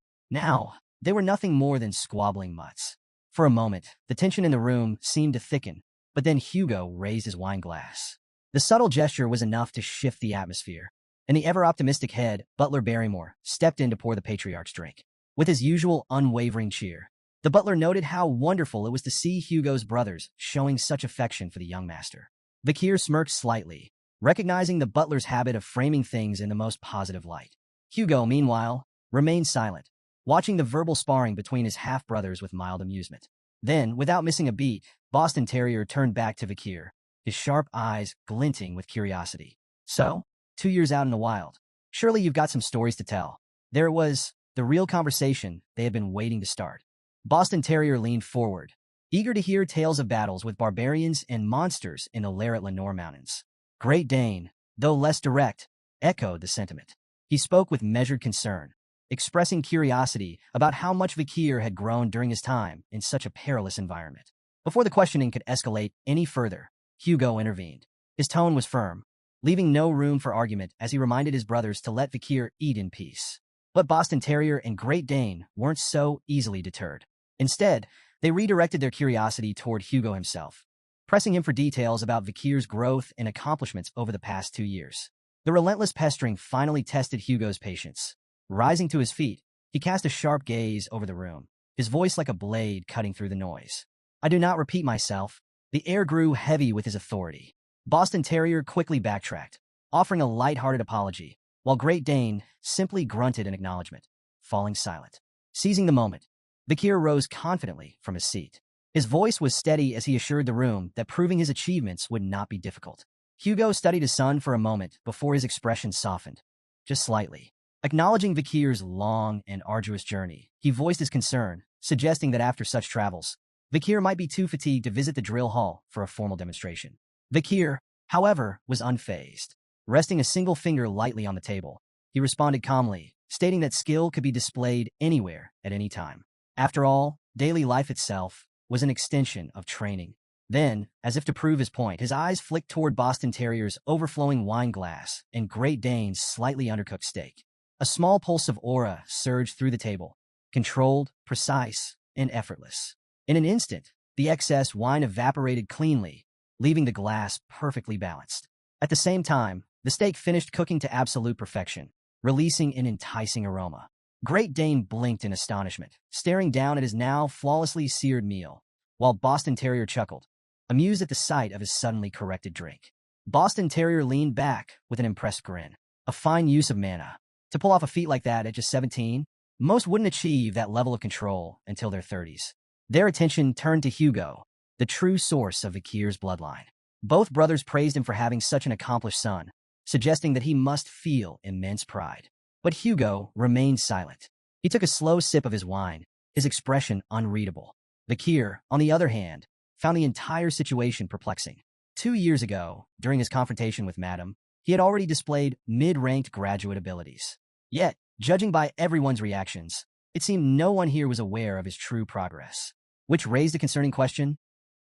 they were nothing more than squabbling mutts. For a moment, the tension in the room seemed to thicken, but then Hugo raised his wine glass. The subtle gesture was enough to shift the atmosphere, and the ever-optimistic head, Butler Barrymore, stepped in to pour the patriarch's drink. With his usual unwavering cheer, the butler noted how wonderful it was to see Hugo's brothers showing such affection for the young master. Vakir smirked slightly, recognizing the butler's habit of framing things in the most positive light. Hugo, meanwhile, remained silent, watching the verbal sparring between his half-brothers with mild amusement. Then, without missing a beat, Boston Terrier turned back to Vakir, his sharp eyes glinting with curiosity. So, 2 years out in the wild. Surely you've got some stories to tell. There it was, the real conversation they had been waiting to start. Boston Terrier leaned forward, eager to hear tales of battles with barbarians and monsters in the Lair at Lenore Mountains. Great Dane, though less direct, echoed the sentiment. He spoke with measured concern, expressing curiosity about how much Vakir had grown during his time in such a perilous environment. Before the questioning could escalate any further, Hugo intervened. His tone was firm, leaving no room for argument as he reminded his brothers to let Vakir eat in peace. But Boston Terrier and Great Dane weren't so easily deterred. Instead, they redirected their curiosity toward Hugo himself, pressing him for details about Vakir's growth and accomplishments over the past 2 years. The relentless pestering finally tested Hugo's patience. Rising to his feet, he cast a sharp gaze over the room, his voice like a blade cutting through the noise. I do not repeat myself. The air grew heavy with his authority. Boston Terrier quickly backtracked, offering a light-hearted apology, while Great Dane simply grunted in acknowledgement, falling silent. Seizing the moment, Vakir rose confidently from his seat. His voice was steady as he assured the room that proving his achievements would not be difficult. Hugo studied his son for a moment before his expression softened, just slightly. Acknowledging Vakir's long and arduous journey, he voiced his concern, suggesting that after such travels, Vakir might be too fatigued to visit the drill hall for a formal demonstration. Vakir, however, was unfazed. Resting a single finger lightly on the table, he responded calmly, stating that skill could be displayed anywhere at any time. After all, daily life itself was an extension of training. Then, as if to prove his point, his eyes flicked toward Boston Terrier's overflowing wine glass and Great Dane's slightly undercooked steak. A small pulse of aura surged through the table, controlled, precise, and effortless. In an instant, the excess wine evaporated cleanly, leaving the glass perfectly balanced. At the same time, the steak finished cooking to absolute perfection, releasing an enticing aroma. Great Dane blinked in astonishment, staring down at his now flawlessly seared meal, while Boston Terrier chuckled, amused at the sight of his suddenly corrected drink. Boston Terrier leaned back with an impressed grin. A fine use of mana. To pull off a feat like that at just 17, most wouldn't achieve that level of control until their 30s. Their attention turned to Hugo, the true source of Vikir's bloodline. Both brothers praised him for having such an accomplished son, suggesting that he must feel immense pride. But Hugo remained silent. He took a slow sip of his wine, his expression unreadable. Vikir, on the other hand, found the entire situation perplexing. 2 years ago, during his confrontation with Madame, he had already displayed mid-ranked graduate abilities. Yet, judging by everyone's reactions, it seemed no one here was aware of his true progress. Which raised a concerning question: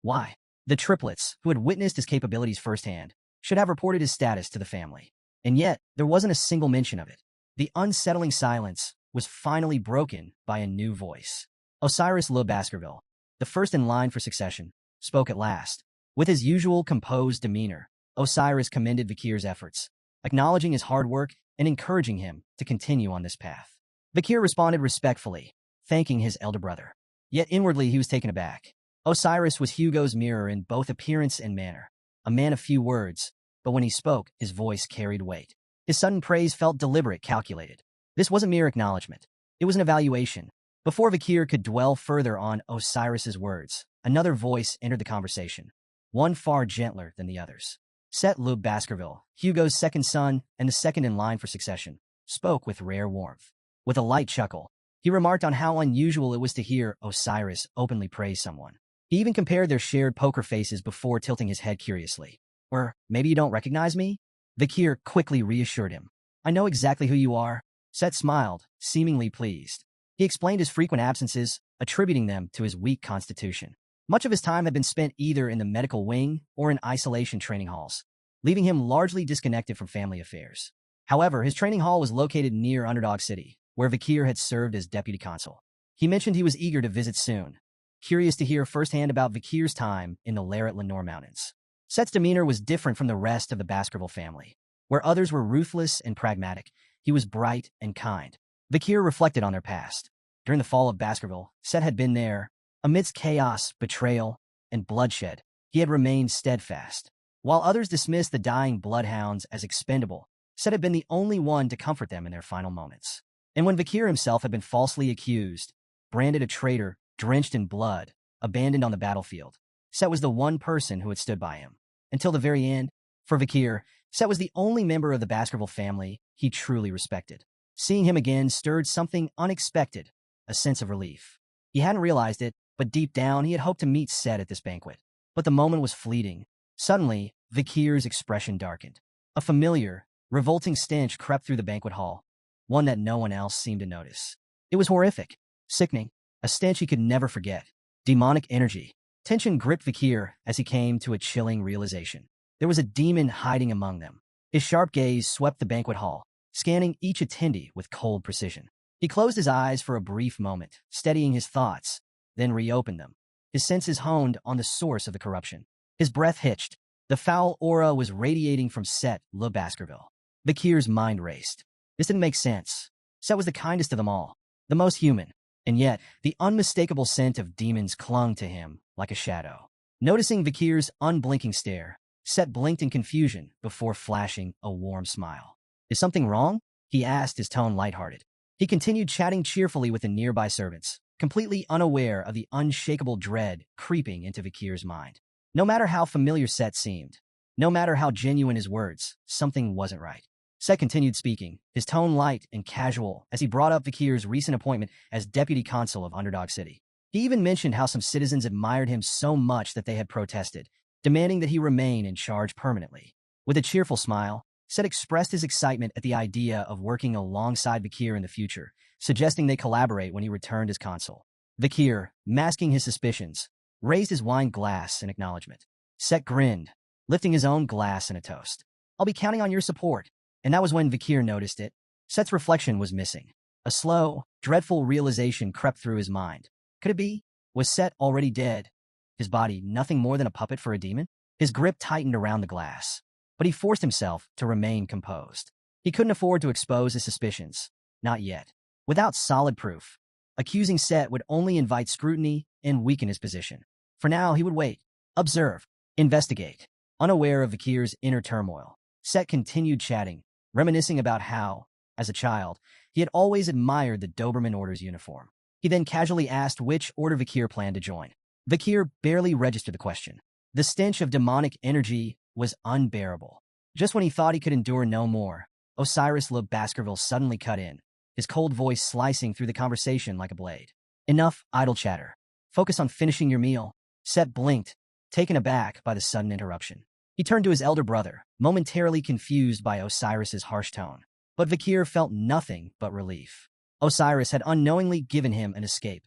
why? The triplets, who had witnessed his capabilities firsthand, should have reported his status to the family. And yet, there wasn't a single mention of it. The unsettling silence was finally broken by a new voice. Osiris Le Baskerville, the first in line for succession, spoke at last. With his usual composed demeanor, Osiris commended Vikir's efforts, acknowledging his hard work and encouraging him to continue on this path. Vikir responded respectfully, thanking his elder brother. Yet inwardly he was taken aback. Osiris was Hugo's mirror in both appearance and manner, a man of few words, but when he spoke, his voice carried weight. His sudden praise felt deliberate, calculated. This wasn't mere acknowledgement. It was an evaluation. Before Vikir could dwell further on Osiris's words, another voice entered the conversation, one far gentler than the others. Set Le Baskerville, Hugo's second son and the second in line for succession, spoke with rare warmth. With a light chuckle, he remarked on how unusual it was to hear Osiris openly praise someone. He even compared their shared poker faces before tilting his head curiously. Or, maybe you don't recognize me? Vikir quickly reassured him. I know exactly who you are. Set smiled, seemingly pleased. He explained his frequent absences, attributing them to his weak constitution. Much of his time had been spent either in the medical wing or in isolation training halls, leaving him largely disconnected from family affairs. However, his training hall was located near Underdog City, where Vikir had served as deputy consul. He mentioned he was eager to visit soon, curious to hear firsthand about Vikir's time in the Larrett-Lenore Mountains. Set's demeanor was different from the rest of the Baskerville family. Where others were ruthless and pragmatic, he was bright and kind. Vikir reflected on their past. During the fall of Baskerville, Set had been there. Amidst chaos, betrayal, and bloodshed, he had remained steadfast. While others dismissed the dying bloodhounds as expendable, Set had been the only one to comfort them in their final moments. And when Vikir himself had been falsely accused, branded a traitor, drenched in blood, abandoned on the battlefield, Set was the one person who had stood by him. Until the very end, for Vikir, Set was the only member of the Baskerville family he truly respected. Seeing him again stirred something unexpected, a sense of relief. He hadn't realized it, but deep down he had hoped to meet Set at this banquet. But the moment was fleeting. Suddenly, Vikir's expression darkened. A familiar, revolting stench crept through the banquet hall, one that no one else seemed to notice. It was horrific, sickening, a stench he could never forget. Demonic energy. Tension gripped Vikir as he came to a chilling realization. There was a demon hiding among them. His sharp gaze swept the banquet hall, scanning each attendee with cold precision. He closed his eyes for a brief moment, steadying his thoughts, then reopened them. His senses honed on the source of the corruption. His breath hitched. The foul aura was radiating from Set Le Baskerville. Vikir's mind raced. This didn't make sense. Set was the kindest of them all, the most human, and yet the unmistakable scent of demons clung to him like a shadow. Noticing Vikir's unblinking stare, Set blinked in confusion before flashing a warm smile. Is something wrong? He asked, his tone lighthearted. He continued chatting cheerfully with the nearby servants, completely unaware of the unshakable dread creeping into Vikir's mind. No matter how familiar Set seemed, no matter how genuine his words, something wasn't right. Set continued speaking, his tone light and casual as he brought up Vikir's recent appointment as deputy consul of Underdog City. He even mentioned how some citizens admired him so much that they had protested, demanding that he remain in charge permanently. With a cheerful smile, Set expressed his excitement at the idea of working alongside Vikir in the future, suggesting they collaborate when he returned as consul. Vikir, masking his suspicions, raised his wine glass in acknowledgement. Set grinned, lifting his own glass in a toast. I'll be counting on your support. And that was when Vikir noticed it. Set's reflection was missing. A slow, dreadful realization crept through his mind. Could it be? Was Set already dead? His body nothing more than a puppet for a demon? His grip tightened around the glass, but he forced himself to remain composed. He couldn't afford to expose his suspicions. Not yet. Without solid proof, accusing Set would only invite scrutiny and weaken his position. For now, he would wait, observe, investigate. Unaware of Vikir's inner turmoil, Set continued chatting, reminiscing about how, as a child, he had always admired the Doberman Order's uniform. He then casually asked which order Vikir planned to join. Vikir barely registered the question. The stench of demonic energy was unbearable. Just when he thought he could endure no more, Osiris Le Baskerville suddenly cut in, his cold voice slicing through the conversation like a blade. Enough idle chatter. Focus on finishing your meal. Set blinked, taken aback by the sudden interruption. He turned to his elder brother, momentarily confused by Osiris's harsh tone. But Vikir felt nothing but relief. Osiris had unknowingly given him an escape,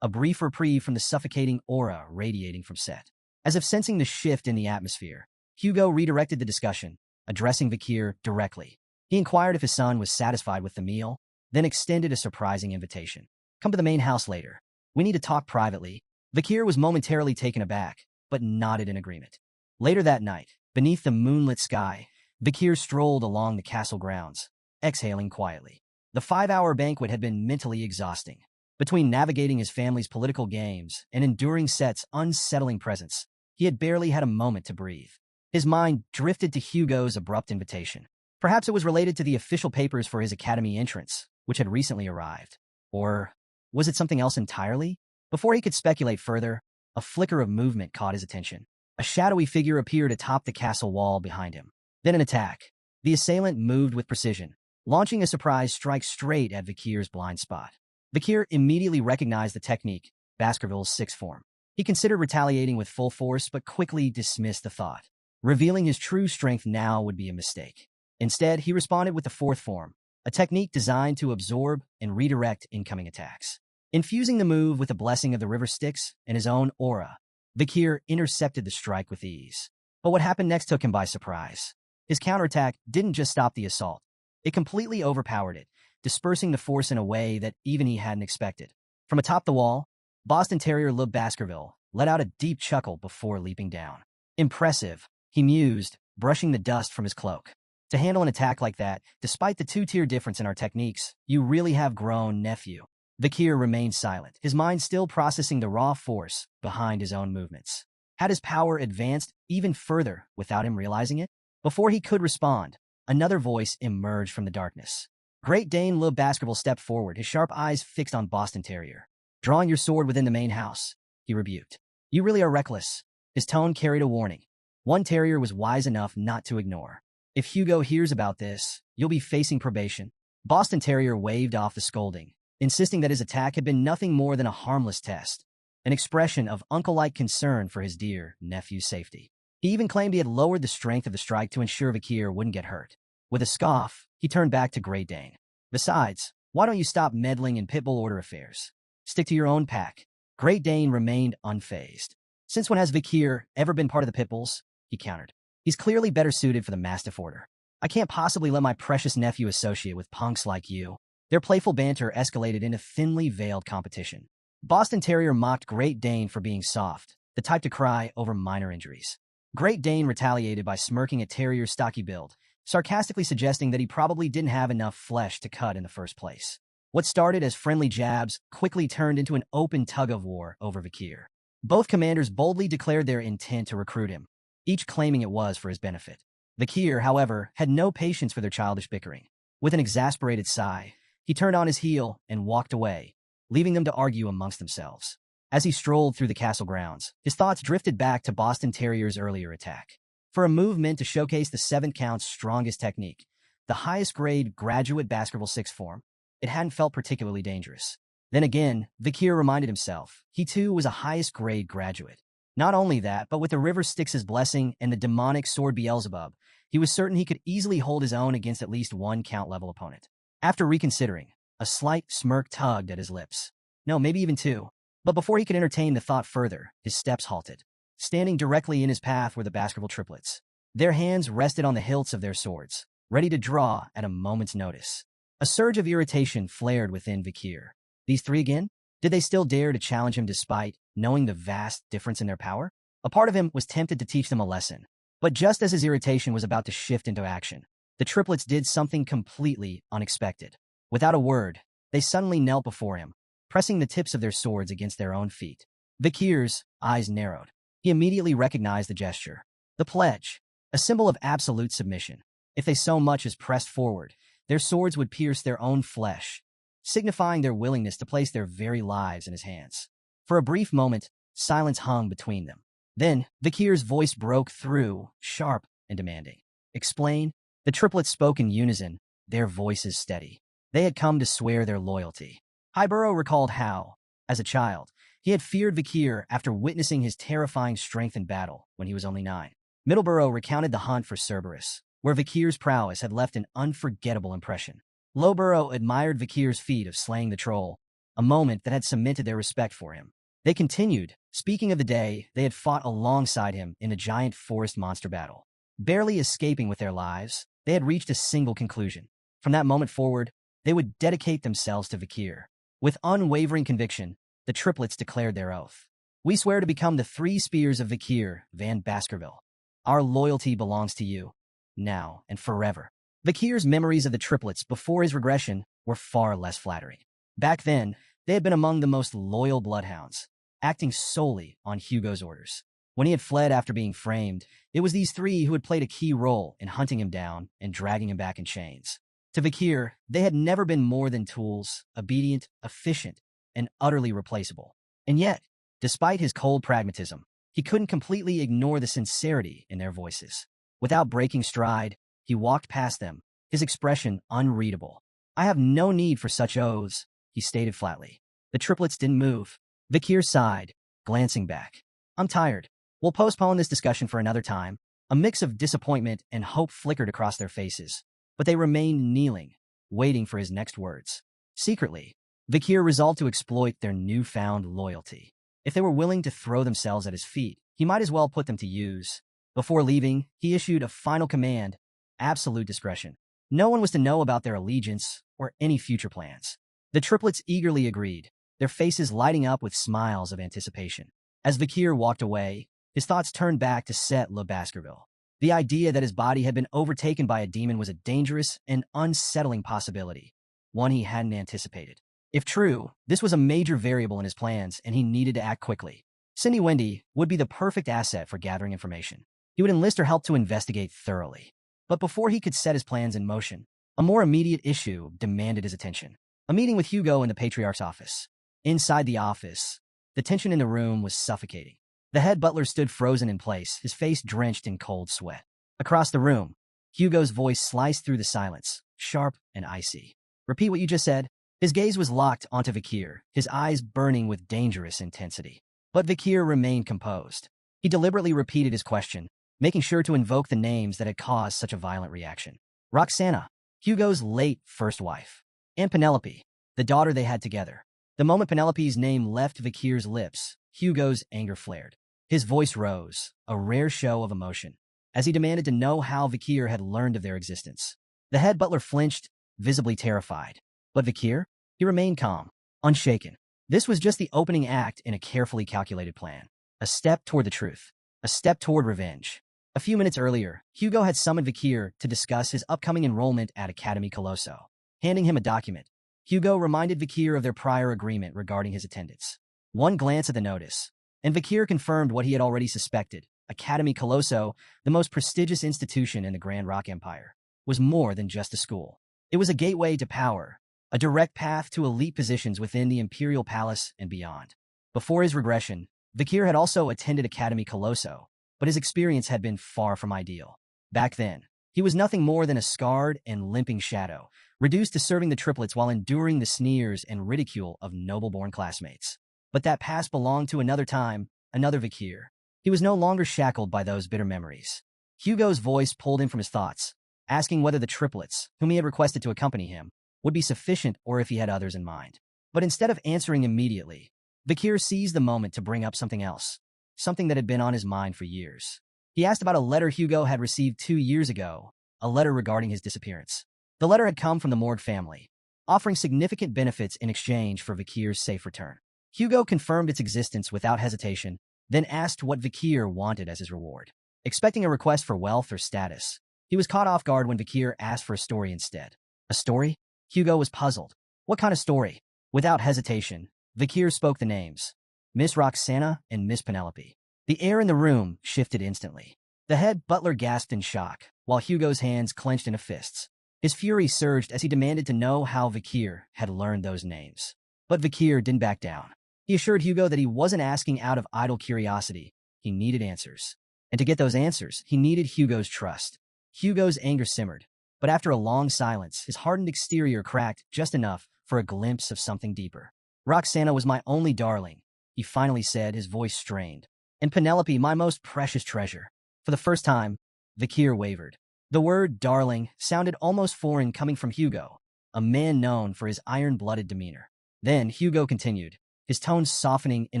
a brief reprieve from the suffocating aura radiating from Set. As if sensing the shift in the atmosphere, Hugo redirected the discussion, addressing Vikir directly. He inquired if his son was satisfied with the meal, then extended a surprising invitation. Come to the main house later. We need to talk privately. Vikir was momentarily taken aback, but nodded in agreement. Later that night, beneath the moonlit sky, Vikir strolled along the castle grounds, exhaling quietly. The 5-hour banquet had been mentally exhausting. Between navigating his family's political games and enduring Set's unsettling presence, he had barely had a moment to breathe. His mind drifted to Hugo's abrupt invitation. Perhaps it was related to the official papers for his academy entrance, which had recently arrived. Or was it something else entirely? Before he could speculate further, a flicker of movement caught his attention. A shadowy figure appeared atop the castle wall behind him. Then an attack. The assailant moved with precision, launching a surprise strike straight at Vikir's blind spot. Vikir immediately recognized the technique, Baskerville's sixth form. He considered retaliating with full force, but quickly dismissed the thought. Revealing his true strength now would be a mistake. Instead, he responded with the fourth form, a technique designed to absorb and redirect incoming attacks. Infusing the move with the blessing of the river Styx and his own aura, Vikir intercepted the strike with ease. But what happened next took him by surprise. His counterattack didn't just stop the assault. It completely overpowered it, dispersing the force in a way that even he hadn't expected. From atop the wall, Boston Terrier Le Baskerville let out a deep chuckle before leaping down. Impressive, he mused, brushing the dust from his cloak. To handle an attack like that, despite the two-tier difference in our techniques, you really have grown, nephew. Vikir remained silent, his mind still processing the raw force behind his own movements. Had his power advanced even further without him realizing it? Before he could respond, another voice emerged from the darkness. Great Dane Le Baskerville stepped forward, his sharp eyes fixed on Boston Terrier. Drawing your sword within the main house, he rebuked. You really are reckless. His tone carried a warning. One terrier was wise enough not to ignore. If Hugo hears about this, you'll be facing probation. Boston Terrier waved off the scolding, insisting that his attack had been nothing more than a harmless test, an expression of uncle-like concern for his dear nephew's safety. He even claimed he had lowered the strength of the strike to ensure Vikir wouldn't get hurt. With a scoff, he turned back to Great Dane. Besides, why don't you stop meddling in Pitbull Order affairs? Stick to your own pack. Great Dane remained unfazed. Since when has Vikir ever been part of the Pitbulls? He countered. He's clearly better suited for the Mastiff Order. I can't possibly let my precious nephew associate with punks like you. Their playful banter escalated into thinly veiled competition. Boston Terrier mocked Great Dane for being soft, the type to cry over minor injuries. Great Dane retaliated by smirking at Terrier's stocky build, sarcastically suggesting that he probably didn't have enough flesh to cut in the first place. What started as friendly jabs quickly turned into an open tug-of-war over Vikir. Both commanders boldly declared their intent to recruit him, each claiming it was for his benefit. Vikir, however, had no patience for their childish bickering. With an exasperated sigh, he turned on his heel and walked away, leaving them to argue amongst themselves. As he strolled through the castle grounds, his thoughts drifted back to Boston Terrier's earlier attack. For a move meant to showcase the 7th count's strongest technique, the highest grade graduate Baskerville 6th form, it hadn't felt particularly dangerous. Then again, Vikir reminded himself, he too was a highest grade graduate. Not only that, but with the river Styx's blessing and the demonic sword Beelzebub, he was certain he could easily hold his own against at least one count-level opponent. After reconsidering, a slight smirk tugged at his lips. No, maybe even two. But before he could entertain the thought further, his steps halted. Standing directly in his path were the Baskerville triplets. Their hands rested on the hilts of their swords, ready to draw at a moment's notice. A surge of irritation flared within Vikir. These three again? Did they still dare to challenge him despite knowing the vast difference in their power? A part of him was tempted to teach them a lesson. But just as his irritation was about to shift into action, the triplets did something completely unexpected. Without a word, they suddenly knelt before him, pressing the tips of their swords against their own feet. Vikir's eyes narrowed. He immediately recognized the gesture. The pledge, a symbol of absolute submission. If they so much as pressed forward, their swords would pierce their own flesh, signifying their willingness to place their very lives in his hands. For a brief moment, silence hung between them. Then, Vikir's voice broke through, sharp and demanding. Explain? The triplets spoke in unison, their voices steady. They had come to swear their loyalty. Highborough recalled how, as a child, he had feared Vikir after witnessing his terrifying strength in battle when he was only 9. Middleborough recounted the hunt for Cerberus, where Vikir's prowess had left an unforgettable impression. Lowborough admired Vikir's feat of slaying the troll, a moment that had cemented their respect for him. They continued, speaking of the day they had fought alongside him in a giant forest monster battle. Barely escaping with their lives, they had reached a single conclusion. From that moment forward, they would dedicate themselves to Vikir. With unwavering conviction, the triplets declared their oath. We swear to become the 3 spears of Vikir van Baskerville. Our loyalty belongs to you, now and forever. Vikir's memories of the triplets before his regression were far less flattering. Back then, they had been among the most loyal bloodhounds, acting solely on Hugo's orders. When he had fled after being framed, it was these 3 who had played a key role in hunting him down and dragging him back in chains. To Vikir, they had never been more than tools, obedient, efficient, and utterly replaceable. And yet, despite his cold pragmatism, he couldn't completely ignore the sincerity in their voices. Without breaking stride, he walked past them, his expression unreadable. I have no need for such oaths, he stated flatly. The triplets didn't move. Vikir sighed, glancing back. I'm tired. We'll postpone this discussion for another time. A mix of disappointment and hope flickered across their faces, but they remained kneeling, waiting for his next words. Secretly, Vikir resolved to exploit their newfound loyalty. If they were willing to throw themselves at his feet, he might as well put them to use. Before leaving, he issued a final command: absolute discretion. No one was to know about their allegiance or any future plans. The triplets eagerly agreed, their faces lighting up with smiles of anticipation. As Vikir walked away, his thoughts turned back to Set Le Baskerville. The idea that his body had been overtaken by a demon was a dangerous and unsettling possibility, one he hadn't anticipated. If true, this was a major variable in his plans, and he needed to act quickly. Cindy Wendy would be the perfect asset for gathering information. He would enlist her help to investigate thoroughly. But before he could set his plans in motion, a more immediate issue demanded his attention. A meeting with Hugo in the Patriarch's office. Inside the office, the tension in the room was suffocating. The head butler stood frozen in place, his face drenched in cold sweat. Across the room, Hugo's voice sliced through the silence, sharp and icy. Repeat what you just said. His gaze was locked onto Vikir, his eyes burning with dangerous intensity. But Vikir remained composed. He deliberately repeated his question, making sure to invoke the names that had caused such a violent reaction. Roxana, Hugo's late first wife, and Penelope, the daughter they had together. The moment Penelope's name left Vikir's lips, Hugo's anger flared. His voice rose, a rare show of emotion, as he demanded to know how Vikir had learned of their existence. The head butler flinched, visibly terrified. But Vikir? He remained calm, unshaken. This was just the opening act in a carefully calculated plan. A step toward the truth. A step toward revenge. A few minutes earlier, Hugo had summoned Vikir to discuss his upcoming enrollment at Academy Colosso. Handing him a document, Hugo reminded Vikir of their prior agreement regarding his attendance. One glance at the notice, and Vikir confirmed what he had already suspected. Academy Colosso, the most prestigious institution in the Grand Rock Empire, was more than just a school. It was a gateway to power, a direct path to elite positions within the Imperial Palace and beyond. Before his regression, Vikir had also attended Academy Colosso, but his experience had been far from ideal. Back then, he was nothing more than a scarred and limping shadow, reduced to serving the triplets while enduring the sneers and ridicule of noble-born classmates. But that past belonged to another time, another Vikir. He was no longer shackled by those bitter memories. Hugo's voice pulled him from his thoughts, asking whether the triplets, whom he had requested to accompany him, would be sufficient or if he had others in mind. But instead of answering immediately, Vikir seized the moment to bring up something else, something that had been on his mind for years. He asked about a letter Hugo had received 2 years ago, a letter regarding his disappearance. The letter had come from the Morgue family, offering significant benefits in exchange for Vikir's safe return. Hugo confirmed its existence without hesitation, then asked what Vikir wanted as his reward. Expecting a request for wealth or status, he was caught off guard when Vikir asked for a story instead. A story? Hugo was puzzled. What kind of story? Without hesitation, Vikir spoke the names, Miss Roxana and Miss Penelope. The air in the room shifted instantly. The head butler gasped in shock, while Hugo's hands clenched into fists. His fury surged as he demanded to know how Vikir had learned those names. But Vikir didn't back down. He assured Hugo that he wasn't asking out of idle curiosity. He needed answers. And to get those answers, he needed Hugo's trust. Hugo's anger simmered, but after a long silence, his hardened exterior cracked just enough for a glimpse of something deeper. Roxana was my only darling, he finally said, his voice strained. And Penelope, my most precious treasure. For the first time, Vikir wavered. The word darling sounded almost foreign coming from Hugo, a man known for his iron-blooded demeanor. Then Hugo continued, his tone softening in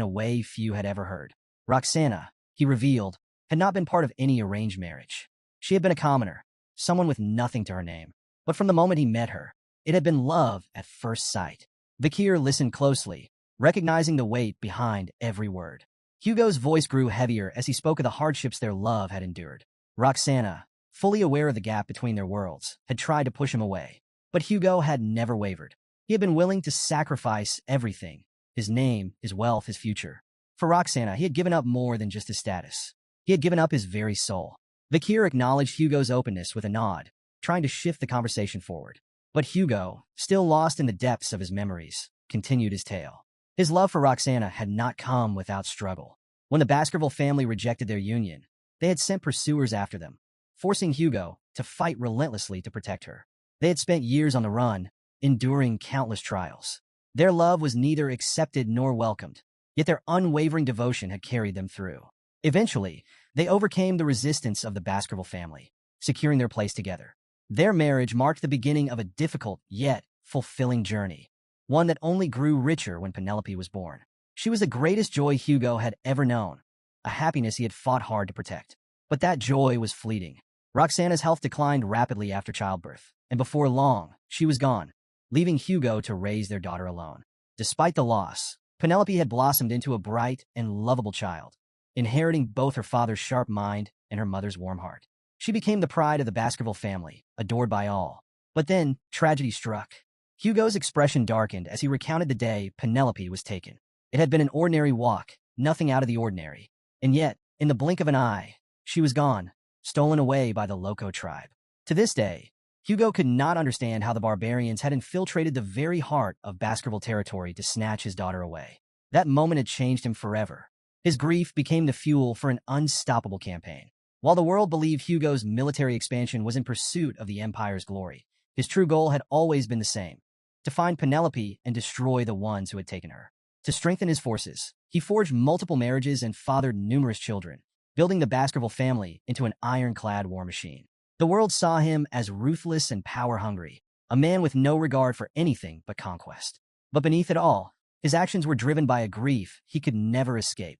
a way few had ever heard. Roxana, he revealed, had not been part of any arranged marriage. She had been a commoner, someone with nothing to her name. But from the moment he met her, it had been love at first sight. Vikir listened closely, recognizing the weight behind every word. Hugo's voice grew heavier as he spoke of the hardships their love had endured. Roxana, fully aware of the gap between their worlds, had tried to push him away. But Hugo had never wavered. He had been willing to sacrifice everything, his name, his wealth, his future. For Roxana, he had given up more than just his status. He had given up his very soul. Vikir acknowledged Hugo's openness with a nod, trying to shift the conversation forward. But Hugo, still lost in the depths of his memories, continued his tale. His love for Roxana had not come without struggle. When the Baskerville family rejected their union, they had sent pursuers after them, forcing Hugo to fight relentlessly to protect her. They had spent years on the run, enduring countless trials. Their love was neither accepted nor welcomed, yet their unwavering devotion had carried them through. Eventually, they overcame the resistance of the Baskerville family, securing their place together. Their marriage marked the beginning of a difficult yet fulfilling journey, one that only grew richer when Penelope was born. She was the greatest joy Hugo had ever known, a happiness he had fought hard to protect. But that joy was fleeting. Roxana's health declined rapidly after childbirth, and before long, she was gone, leaving Hugo to raise their daughter alone. Despite the loss, Penelope had blossomed into a bright and lovable child, inheriting both her father's sharp mind and her mother's warm heart. She became the pride of the Baskerville family, adored by all. But then, tragedy struck. Hugo's expression darkened as he recounted the day Penelope was taken. It had been an ordinary walk, nothing out of the ordinary. And yet, in the blink of an eye, she was gone, stolen away by the Loco tribe. To this day, Hugo could not understand how the barbarians had infiltrated the very heart of Baskerville territory to snatch his daughter away. That moment had changed him forever. His grief became the fuel for an unstoppable campaign. While the world believed Hugo's military expansion was in pursuit of the Empire's glory, his true goal had always been the same: to find Penelope and destroy the ones who had taken her. To strengthen his forces, he forged multiple marriages and fathered numerous children, building the Baskerville family into an ironclad war machine. The world saw him as ruthless and power-hungry, a man with no regard for anything but conquest. But beneath it all, his actions were driven by a grief he could never escape: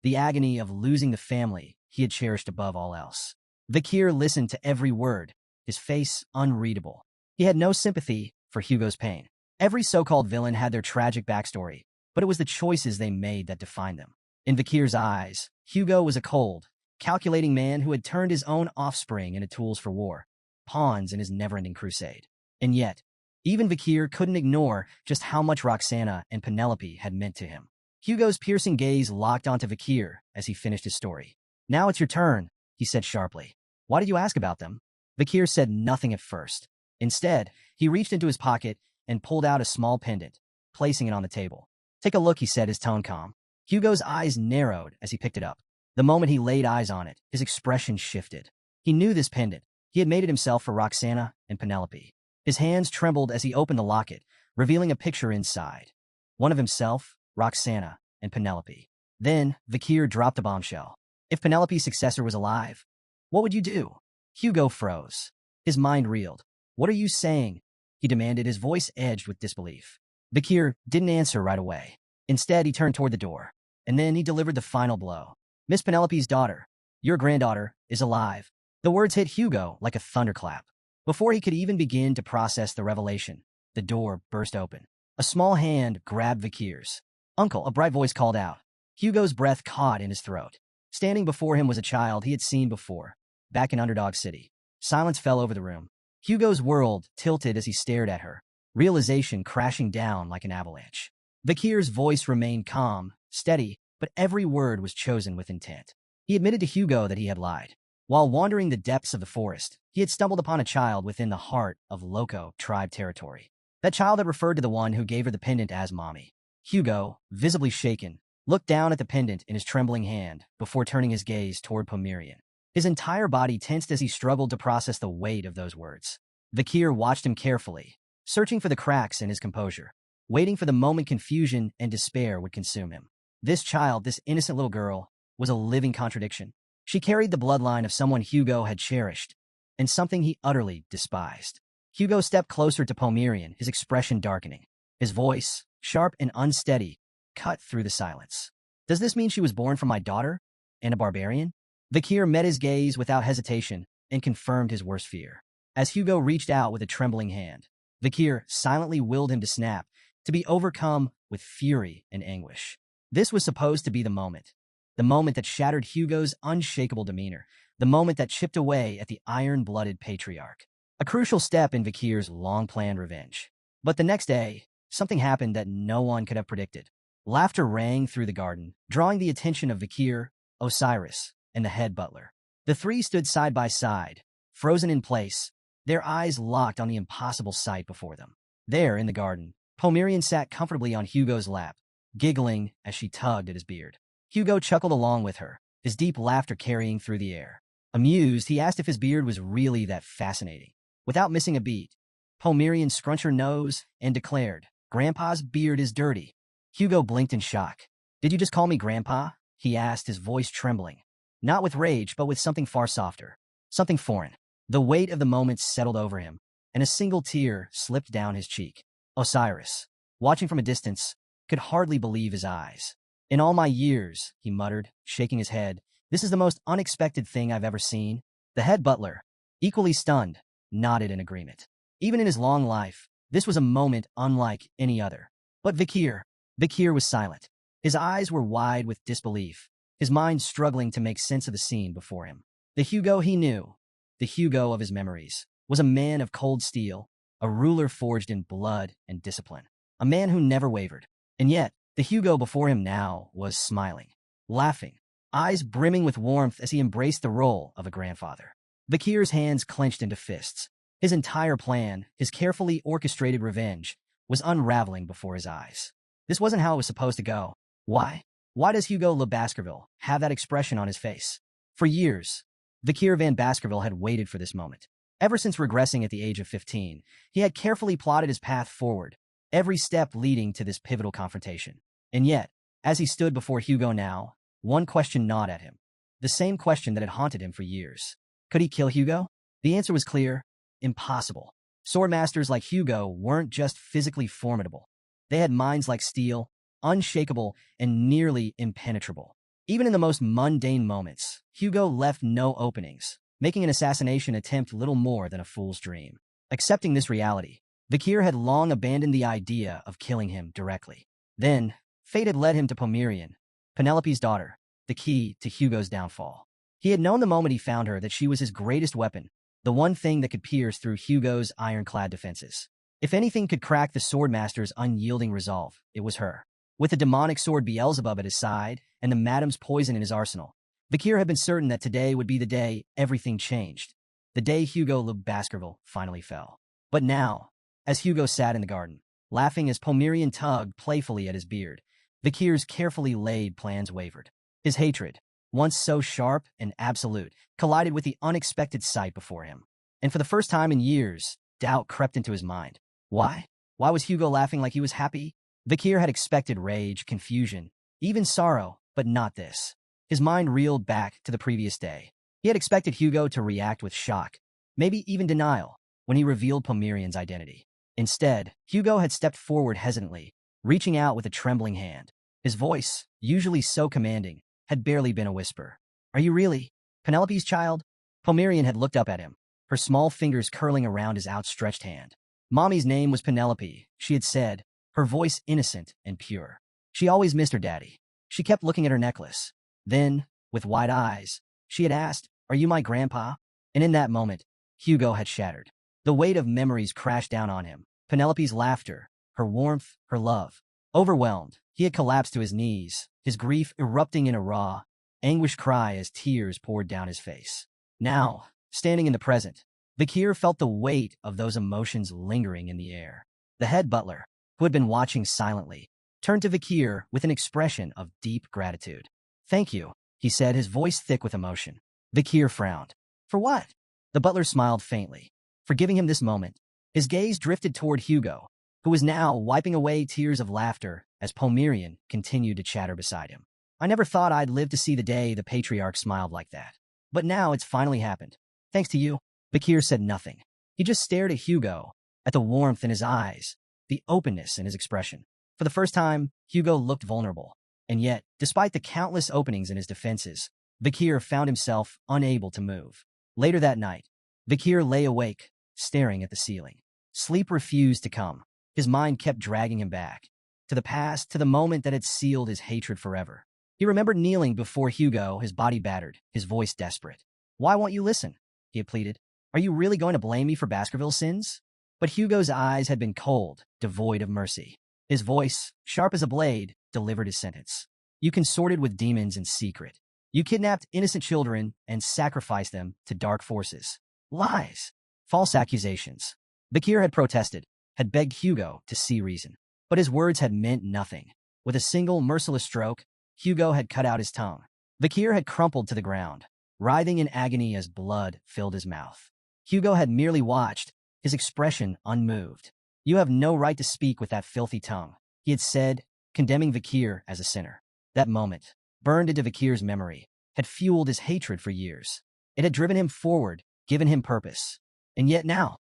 the agony of losing the family he had cherished above all else. Vikir listened to every word, his face unreadable. He had no sympathy for Hugo's pain. Every so-called villain had their tragic backstory, but it was the choices they made that defined them. In Vikir's eyes, Hugo was a cold, calculating man who had turned his own offspring into tools for war, pawns in his never-ending crusade. And yet, even Vikir couldn't ignore just how much Roxana and Penelope had meant to him. Hugo's piercing gaze locked onto Vikir as he finished his story. "Now it's your turn," he said sharply. "Why did you ask about them?" Vikir said nothing at first. Instead, he reached into his pocket and pulled out a small pendant, placing it on the table. "Take a look," he said, his tone calm. Hugo's eyes narrowed as he picked it up. The moment he laid eyes on it, his expression shifted. He knew this pendant. He had made it himself for Roxana and Penelope. His hands trembled as he opened the locket, revealing a picture inside. One of himself, Roxana, and Penelope. Then, Vikir dropped a bombshell. If Penelope's successor was alive, what would you do? Hugo froze. His mind reeled. "What are you saying?" he demanded, his voice edged with disbelief. Vikir didn't answer right away. Instead, he turned toward the door, and then he delivered the final blow. "Miss Penelope's daughter, your granddaughter, is alive." The words hit Hugo like a thunderclap. Before he could even begin to process the revelation, the door burst open. A small hand grabbed Vikir's. Uncle, a bright voice called out. Hugo's breath caught in his throat. Standing before him was a child he had seen before, back in Underdog City. Silence fell over the room. Hugo's world tilted as he stared at her, realization crashing down like an avalanche. Vakir's voice remained calm, steady, but every word was chosen with intent. He admitted to Hugo that he had lied. While wandering the depths of the forest, he had stumbled upon a child within the heart of Loco tribe territory. That child had referred to the one who gave her the pendant as Mommy. Hugo, visibly shaken, looked down at the pendant in his trembling hand before turning his gaze toward Pomerian. His entire body tensed as he struggled to process the weight of those words. Vakir watched him carefully, searching for the cracks in his composure, waiting for the moment confusion and despair would consume him. This child, this innocent little girl, was a living contradiction. She carried the bloodline of someone Hugo had cherished, and something he utterly despised. Hugo stepped closer to Pomerian, his expression darkening. His voice, sharp and unsteady, cut through the silence. Does this mean she was born from my daughter and a barbarian? Vakir met his gaze without hesitation and confirmed his worst fear. As Hugo reached out with a trembling hand, Vakir silently willed him to snap, to be overcome with fury and anguish. This was supposed to be the moment that shattered Hugo's unshakable demeanor, the moment that chipped away at the iron-blooded patriarch. A crucial step in Vakir's long-planned revenge. But the next day, something happened that no one could have predicted. Laughter rang through the garden, drawing the attention of Vakir, Osiris, and the head butler. The three stood side by side, frozen in place, their eyes locked on the impossible sight before them. There, in the garden, Pomerian sat comfortably on Hugo's lap, giggling as she tugged at his beard. Hugo chuckled along with her, his deep laughter carrying through the air. Amused, he asked if his beard was really that fascinating. Without missing a beat, Pomerian scrunched her nose and declared, "Grandpa's beard is dirty." Hugo blinked in shock. "Did you just call me Grandpa?" he asked, his voice trembling. Not with rage, but with something far softer. Something foreign. The weight of the moment settled over him, and a single tear slipped down his cheek. Osiris, watching from a distance, could hardly believe his eyes. "In all my years," he muttered, shaking his head, "this is the most unexpected thing I've ever seen." The head butler, equally stunned, nodded in agreement. Even in his long life, this was a moment unlike any other. But Vakir was silent. His eyes were wide with disbelief, his mind struggling to make sense of the scene before him. The Hugo he knew, the Hugo of his memories, was a man of cold steel, a ruler forged in blood and discipline, a man who never wavered. And yet, the Hugo before him now was smiling, laughing, eyes brimming with warmth as he embraced the role of a grandfather. Vakir's hands clenched into fists. His entire plan, his carefully orchestrated revenge, was unraveling before his eyes. This wasn't how it was supposed to go. Why? Why does Hugo Le Baskerville have that expression on his face? For years, Vakir van Baskerville had waited for this moment. Ever since regressing at the age of 15, he had carefully plotted his path forward, every step leading to this pivotal confrontation. And yet, as he stood before Hugo now, one question gnawed at him. The same question that had haunted him for years. Could he kill Hugo? The answer was clear. Impossible. Swordmasters like Hugo weren't just physically formidable. They had minds like steel, unshakable and nearly impenetrable. Even in the most mundane moments, Hugo left no openings, making an assassination attempt little more than a fool's dream. Accepting this reality, Vakir had long abandoned the idea of killing him directly. Then, fate had led him to Pomerian, Penelope's daughter, the key to Hugo's downfall. He had known the moment he found her that she was his greatest weapon, the one thing that could pierce through Hugo's ironclad defenses. If anything could crack the swordmaster's unyielding resolve, it was her. With the demonic sword Beelzebub at his side and the madam's poison in his arsenal, Vakir had been certain that today would be the day everything changed, the day Hugo Le Baskerville finally fell. But now, as Hugo sat in the garden, laughing as Pomerian tugged playfully at his beard, Vakir's carefully laid plans wavered. His hatred, once so sharp and absolute, collided with the unexpected sight before him. And for the first time in years, doubt crept into his mind. Why? Why was Hugo laughing like he was happy? Vakir had expected rage, confusion, even sorrow, but not this. His mind reeled back to the previous day. He had expected Hugo to react with shock, maybe even denial, when he revealed Pomerian's identity. Instead, Hugo had stepped forward hesitantly, reaching out with a trembling hand. His voice, usually so commanding, had barely been a whisper. "Are you really Penelope's child?" Pomerian had looked up at him, her small fingers curling around his outstretched hand. Mommy's name was Penelope, she had said, her voice innocent and pure. She always missed her daddy. She kept looking at her necklace. Then, with wide eyes, she had asked, "Are you my grandpa?" And in that moment, Hugo had shattered. The weight of memories crashed down on him. Penelope's laughter, her warmth, her love. Overwhelmed, he had collapsed to his knees, his grief erupting in a raw, anguished cry as tears poured down his face. Now, standing in the present, Bakir felt the weight of those emotions lingering in the air. The head butler, who had been watching silently, turned to Bakir with an expression of deep gratitude. "Thank you," he said, his voice thick with emotion. Bakir frowned. "For what?" The butler smiled faintly. For giving him this moment. His gaze drifted toward Hugo, who was now wiping away tears of laughter as Pomerian continued to chatter beside him. "I never thought I'd live to see the day," the patriarch smiled like that. "But now it's finally happened. Thanks to you." Bakir said nothing. He just stared at Hugo, at the warmth in his eyes, the openness in his expression. For the first time, Hugo looked vulnerable. And yet, despite the countless openings in his defenses, Bakir found himself unable to move. Later that night, Bakir lay awake, staring at the ceiling. Sleep refused to come. His mind kept dragging him back. To the past, to the moment that had sealed his hatred forever. He remembered kneeling before Hugo, his body battered, his voice desperate. "Why won't you listen?" he had pleaded. "Are you really going to blame me for Baskerville's sins?" But Hugo's eyes had been cold, devoid of mercy. His voice, sharp as a blade, delivered his sentence. "You consorted with demons in secret. You kidnapped innocent children and sacrificed them to dark forces. Lies. False accusations." Bakir had protested, had begged Hugo to see reason. But his words had meant nothing. With a single merciless stroke, Hugo had cut out his tongue. Bakir had crumpled to the ground, writhing in agony as blood filled his mouth. Hugo had merely watched, his expression unmoved. "You have no right to speak with that filthy tongue," he had said, condemning Bakir as a sinner. That moment, burned into Bakir's memory, had fueled his hatred for years. It had driven him forward, given him purpose. And yet now,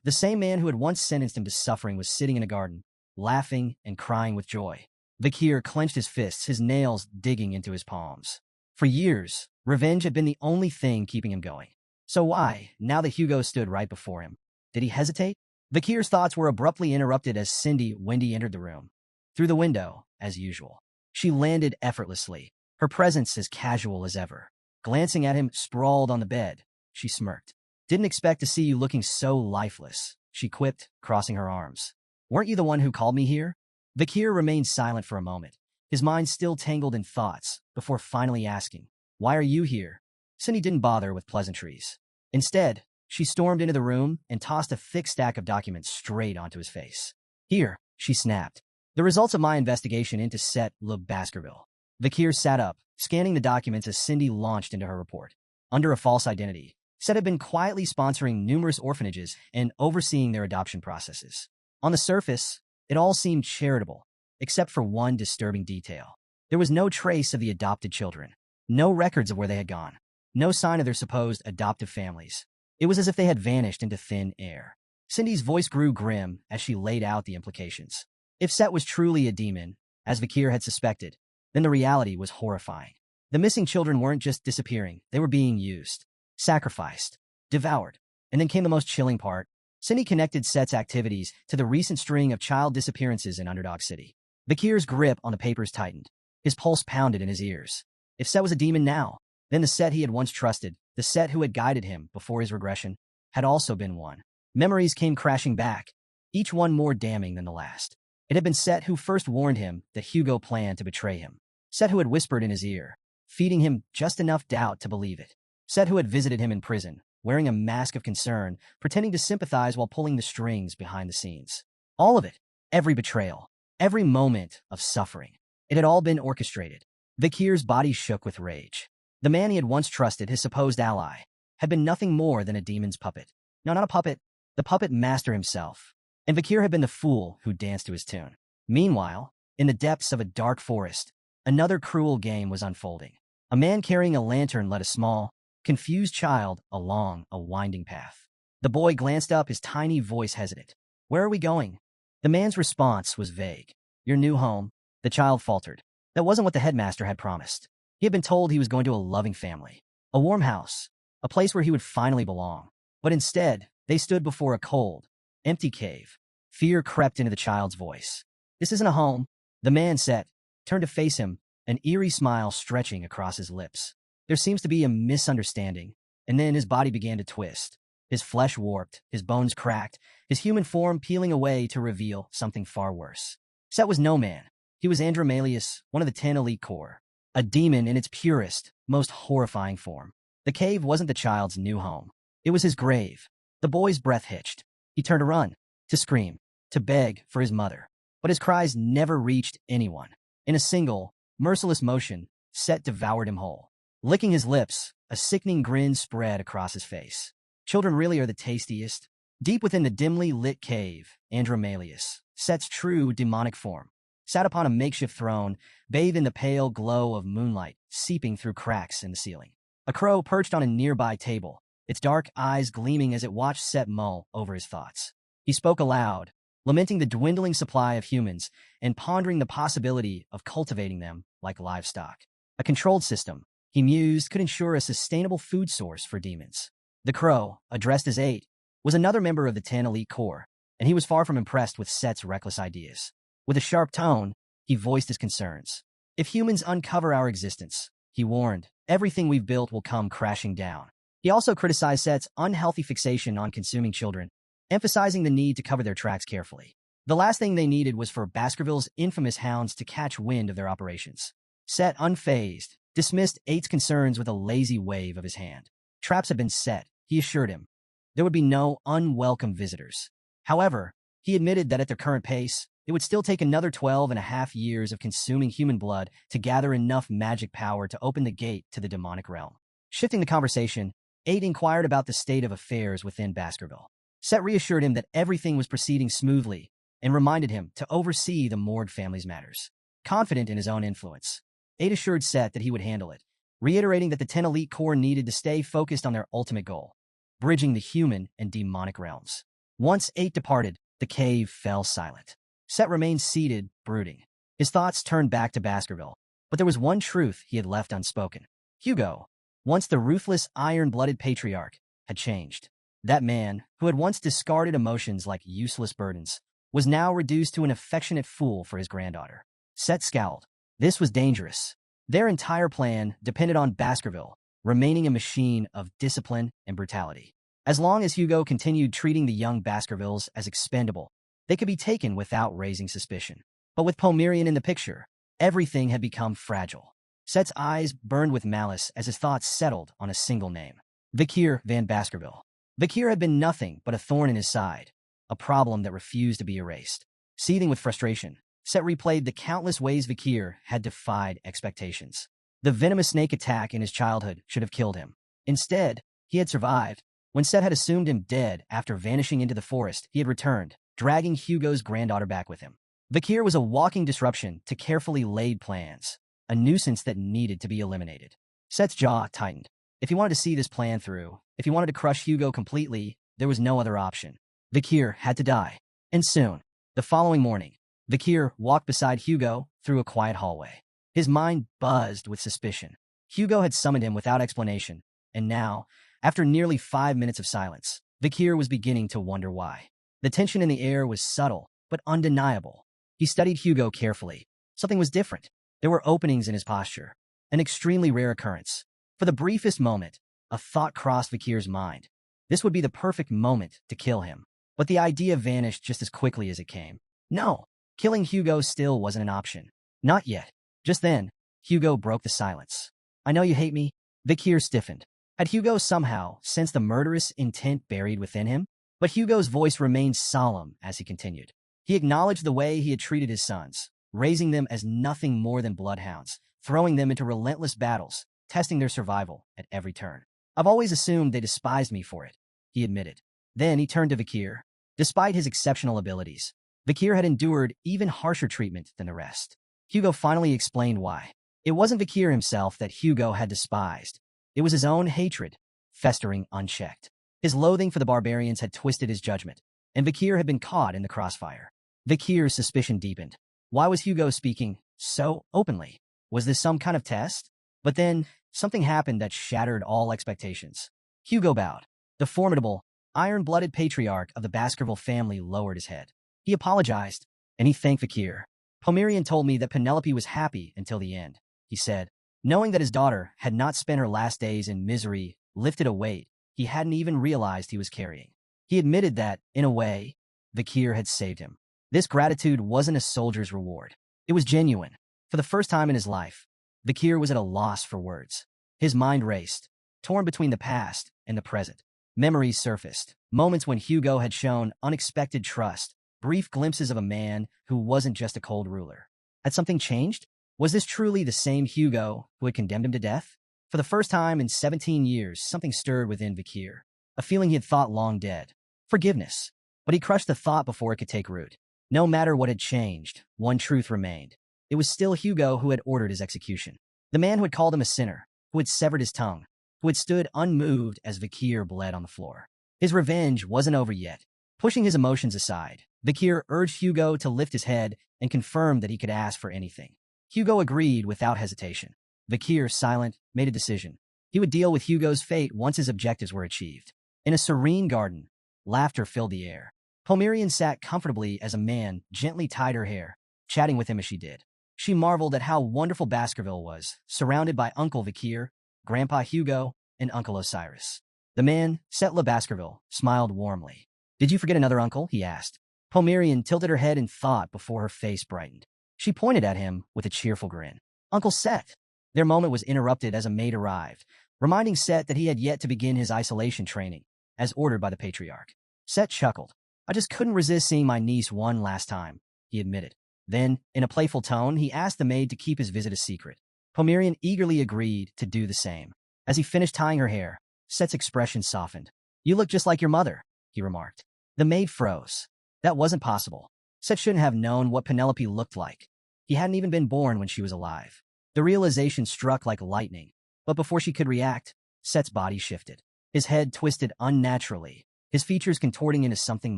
the same man who had once sentenced him to suffering was sitting in a garden, laughing and crying with joy. Bakir clenched his fists, his nails digging into his palms. For years, revenge had been the only thing keeping him going. So why, now that Hugo stood right before him, did he hesitate? Bakir's thoughts were abruptly interrupted as Wendy entered the room. Through the window, as usual. She landed effortlessly, her presence as casual as ever. Glancing at him sprawled on the bed, she smirked. "Didn't expect to see you looking so lifeless," she quipped, crossing her arms. "Weren't you the one who called me here?" Bakir remained silent for a moment, his mind still tangled in thoughts, before finally asking, "Why are you here?" Cindy didn't bother with pleasantries. Instead, she stormed into the room and tossed a thick stack of documents straight onto his face. "Here," she snapped. "The results of my investigation into Set Le Baskerville." Bakir sat up, scanning the documents as Cindy launched into her report. Under a false identity, Set had been quietly sponsoring numerous orphanages and overseeing their adoption processes. On the surface, it all seemed charitable, except for one disturbing detail. There was no trace of the adopted children, no records of where they had gone, no sign of their supposed adoptive families. It was as if they had vanished into thin air. Cindy's voice grew grim as she laid out the implications. If Set was truly a demon, as Bakir had suspected, then the reality was horrifying. The missing children weren't just disappearing, they were being used, sacrificed, devoured. And then came the most chilling part. Cindy connected Set's activities to the recent string of child disappearances in Underdog City. Bakir's grip on the papers tightened. His pulse pounded in his ears. If Set was a demon now, then the Set he had once trusted, the Set who had guided him before his regression, had also been one. Memories came crashing back, each one more damning than the last. It had been Set who first warned him that Hugo planned to betray him. Set who had whispered in his ear, feeding him just enough doubt to believe it. Set who had visited him in prison, wearing a mask of concern, pretending to sympathize while pulling the strings behind the scenes. All of it, every betrayal, every moment of suffering. It had all been orchestrated. Bakir's body shook with rage. The man he had once trusted, his supposed ally, had been nothing more than a demon's puppet. No, not a puppet, the puppet master himself. And Bakir had been the fool who danced to his tune. Meanwhile, in the depths of a dark forest, another cruel game was unfolding. A man carrying a lantern led a small, confused child along a winding path. The boy glanced up, his tiny voice hesitant. "Where are we going?" The man's response was vague. "Your new home," the child faltered. That wasn't what the headmaster had promised. He had been told he was going to a loving family, a warm house, a place where he would finally belong. But instead, they stood before a cold, empty cave. Fear crept into the child's voice. "This isn't a home," The man Set turned to face him, an eerie smile stretching across his lips. There seems to be a misunderstanding, and then his body began to twist. His flesh warped, his bones cracked, his human form peeling away to reveal something far worse. Set was no man. He was Andromalius, one of the 10 elite corps, a demon in its purest, most horrifying form. The cave wasn't the child's new home. It was his grave. The boy's breath hitched. He turned to run, to scream, to beg for his mother. But his cries never reached anyone. In a single, merciless motion, Set devoured him whole. Licking his lips, a sickening grin spread across his face. Children really are the tastiest. Deep within the dimly lit cave, Andromalius, Set's true demonic form, sat upon a makeshift throne, bathed in the pale glow of moonlight seeping through cracks in the ceiling. A crow perched on a nearby table, its dark eyes gleaming as it watched Set mull over his thoughts. He spoke aloud, lamenting the dwindling supply of humans and pondering the possibility of cultivating them like livestock. A controlled system, he mused, could ensure a sustainable food source for demons. The crow, addressed as 8, was another member of the 10 elite corps, and he was far from impressed with Set's reckless ideas. With a sharp tone, he voiced his concerns. If humans uncover our existence, he warned, everything we've built will come crashing down. He also criticized Set's unhealthy fixation on consuming children, emphasizing the need to cover their tracks carefully. The last thing they needed was for Baskerville's infamous hounds to catch wind of their operations. Set, unfazed, dismissed 8's concerns with a lazy wave of his hand. Traps had been set, he assured him. There would be no unwelcome visitors. However, he admitted that at their current pace, it would still take another 12.5 years of consuming human blood to gather enough magic power to open the gate to the demonic realm. Shifting the conversation, 8 inquired about the state of affairs within Baskerville. Set reassured him that everything was proceeding smoothly and reminded him to oversee the Mord family's matters. Confident in his own influence, 8 assured Set that he would handle it, reiterating that the 10 elite corps needed to stay focused on their ultimate goal, bridging the human and demonic realms. Once 8 departed, the cave fell silent. Set remained seated, brooding. His thoughts turned back to Baskerville, but there was one truth he had left unspoken. Hugo, once the ruthless, iron-blooded patriarch, had changed. That man, who had once discarded emotions like useless burdens, was now reduced to an affectionate fool for his granddaughter. Set scowled. This was dangerous. Their entire plan depended on Baskerville remaining a machine of discipline and brutality. As long as Hugo continued treating the young Baskervilles as expendable, they could be taken without raising suspicion. But with Pomerian in the picture, everything had become fragile. Set's eyes burned with malice as his thoughts settled on a single name. Vikir van Baskerville. Vikir had been nothing but a thorn in his side, a problem that refused to be erased. Seething with frustration, Set replayed the countless ways Vikir had defied expectations. The venomous snake attack in his childhood should have killed him. Instead, he had survived. When Set had assumed him dead after vanishing into the forest, he had returned, dragging Hugo's granddaughter back with him. Vikir was a walking disruption to carefully laid plans, a nuisance that needed to be eliminated. Set's jaw tightened. If he wanted to see this plan through, if he wanted to crush Hugo completely, there was no other option. Vikir had to die. And soon. The following morning, Vikir walked beside Hugo through a quiet hallway. His mind buzzed with suspicion. Hugo had summoned him without explanation, and now, after nearly 5 minutes of silence, Vikir was beginning to wonder why. The tension in the air was subtle, but undeniable. He studied Hugo carefully. Something was different. There were openings in his posture, an extremely rare occurrence. For the briefest moment, a thought crossed Vikir's mind. This would be the perfect moment to kill him. But the idea vanished just as quickly as it came. No, killing Hugo still wasn't an option. Not yet. Just then, Hugo broke the silence. I know you hate me. Vikir stiffened. Had Hugo somehow sensed the murderous intent buried within him? But Hugo's voice remained solemn as he continued. He acknowledged the way he had treated his sons, raising them as nothing more than bloodhounds, throwing them into relentless battles, testing their survival at every turn. I've always assumed they despised me for it, he admitted. Then he turned to Vikir. Despite his exceptional abilities, Vikir had endured even harsher treatment than the rest. Hugo finally explained why. It wasn't Vikir himself that Hugo had despised. It was his own hatred, festering unchecked. His loathing for the barbarians had twisted his judgment, and Vikir had been caught in the crossfire. Vikir's suspicion deepened. Why was Hugo speaking so openly? Was this some kind of test? But then, something happened that shattered all expectations. Hugo bowed. The formidable, iron-blooded patriarch of the Baskerville family lowered his head. He apologized, and he thanked Vikir, Pomerian told me that Penelope was happy until the end, he said. Knowing that his daughter had not spent her last days in misery lifted a weight he hadn't even realized he was carrying. He admitted that, in a way, Vakir had saved him. This gratitude wasn't a soldier's reward. It was genuine. For the first time in his life, Vakir was at a loss for words. His mind raced, torn between the past and the present. Memories surfaced, moments when Hugo had shown unexpected trust, brief glimpses of a man who wasn't just a cold ruler. Had something changed? Was this truly the same Hugo who had condemned him to death? For the first time in 17 years, something stirred within Vakir, a feeling he had thought long dead. Forgiveness. But he crushed the thought before it could take root. No matter what had changed, one truth remained. It was still Hugo who had ordered his execution. The man who had called him a sinner, who had severed his tongue, who had stood unmoved as Vakir bled on the floor. His revenge wasn't over yet. Pushing his emotions aside, Vakir urged Hugo to lift his head and confirmed that he could ask for anything. Hugo agreed without hesitation. Vakir, silent, made a decision. He would deal with Hugo's fate once his objectives were achieved. In a serene garden, laughter filled the air. Pomerian sat comfortably as a man gently tied her hair, chatting with him as she did. She marveled at how wonderful Baskerville was, surrounded by Uncle Vakir, Grandpa Hugo, and Uncle Osiris. The man, Setla Baskerville, smiled warmly. "Did you forget another uncle?" he asked. Pomerian tilted her head in thought before her face brightened. She pointed at him with a cheerful grin. "Uncle Set." Their moment was interrupted as a maid arrived, reminding Set that he had yet to begin his isolation training, as ordered by the patriarch. Set chuckled. "I just couldn't resist seeing my niece one last time," he admitted. Then, in a playful tone, he asked the maid to keep his visit a secret. Pomerian eagerly agreed to do the same. As he finished tying her hair, Set's expression softened. "You look just like your mother," he remarked. The maid froze. That wasn't possible. Set shouldn't have known what Penelope looked like. He hadn't even been born when she was alive. The realization struck like lightning, but before she could react, Set's body shifted. His head twisted unnaturally, his features contorting into something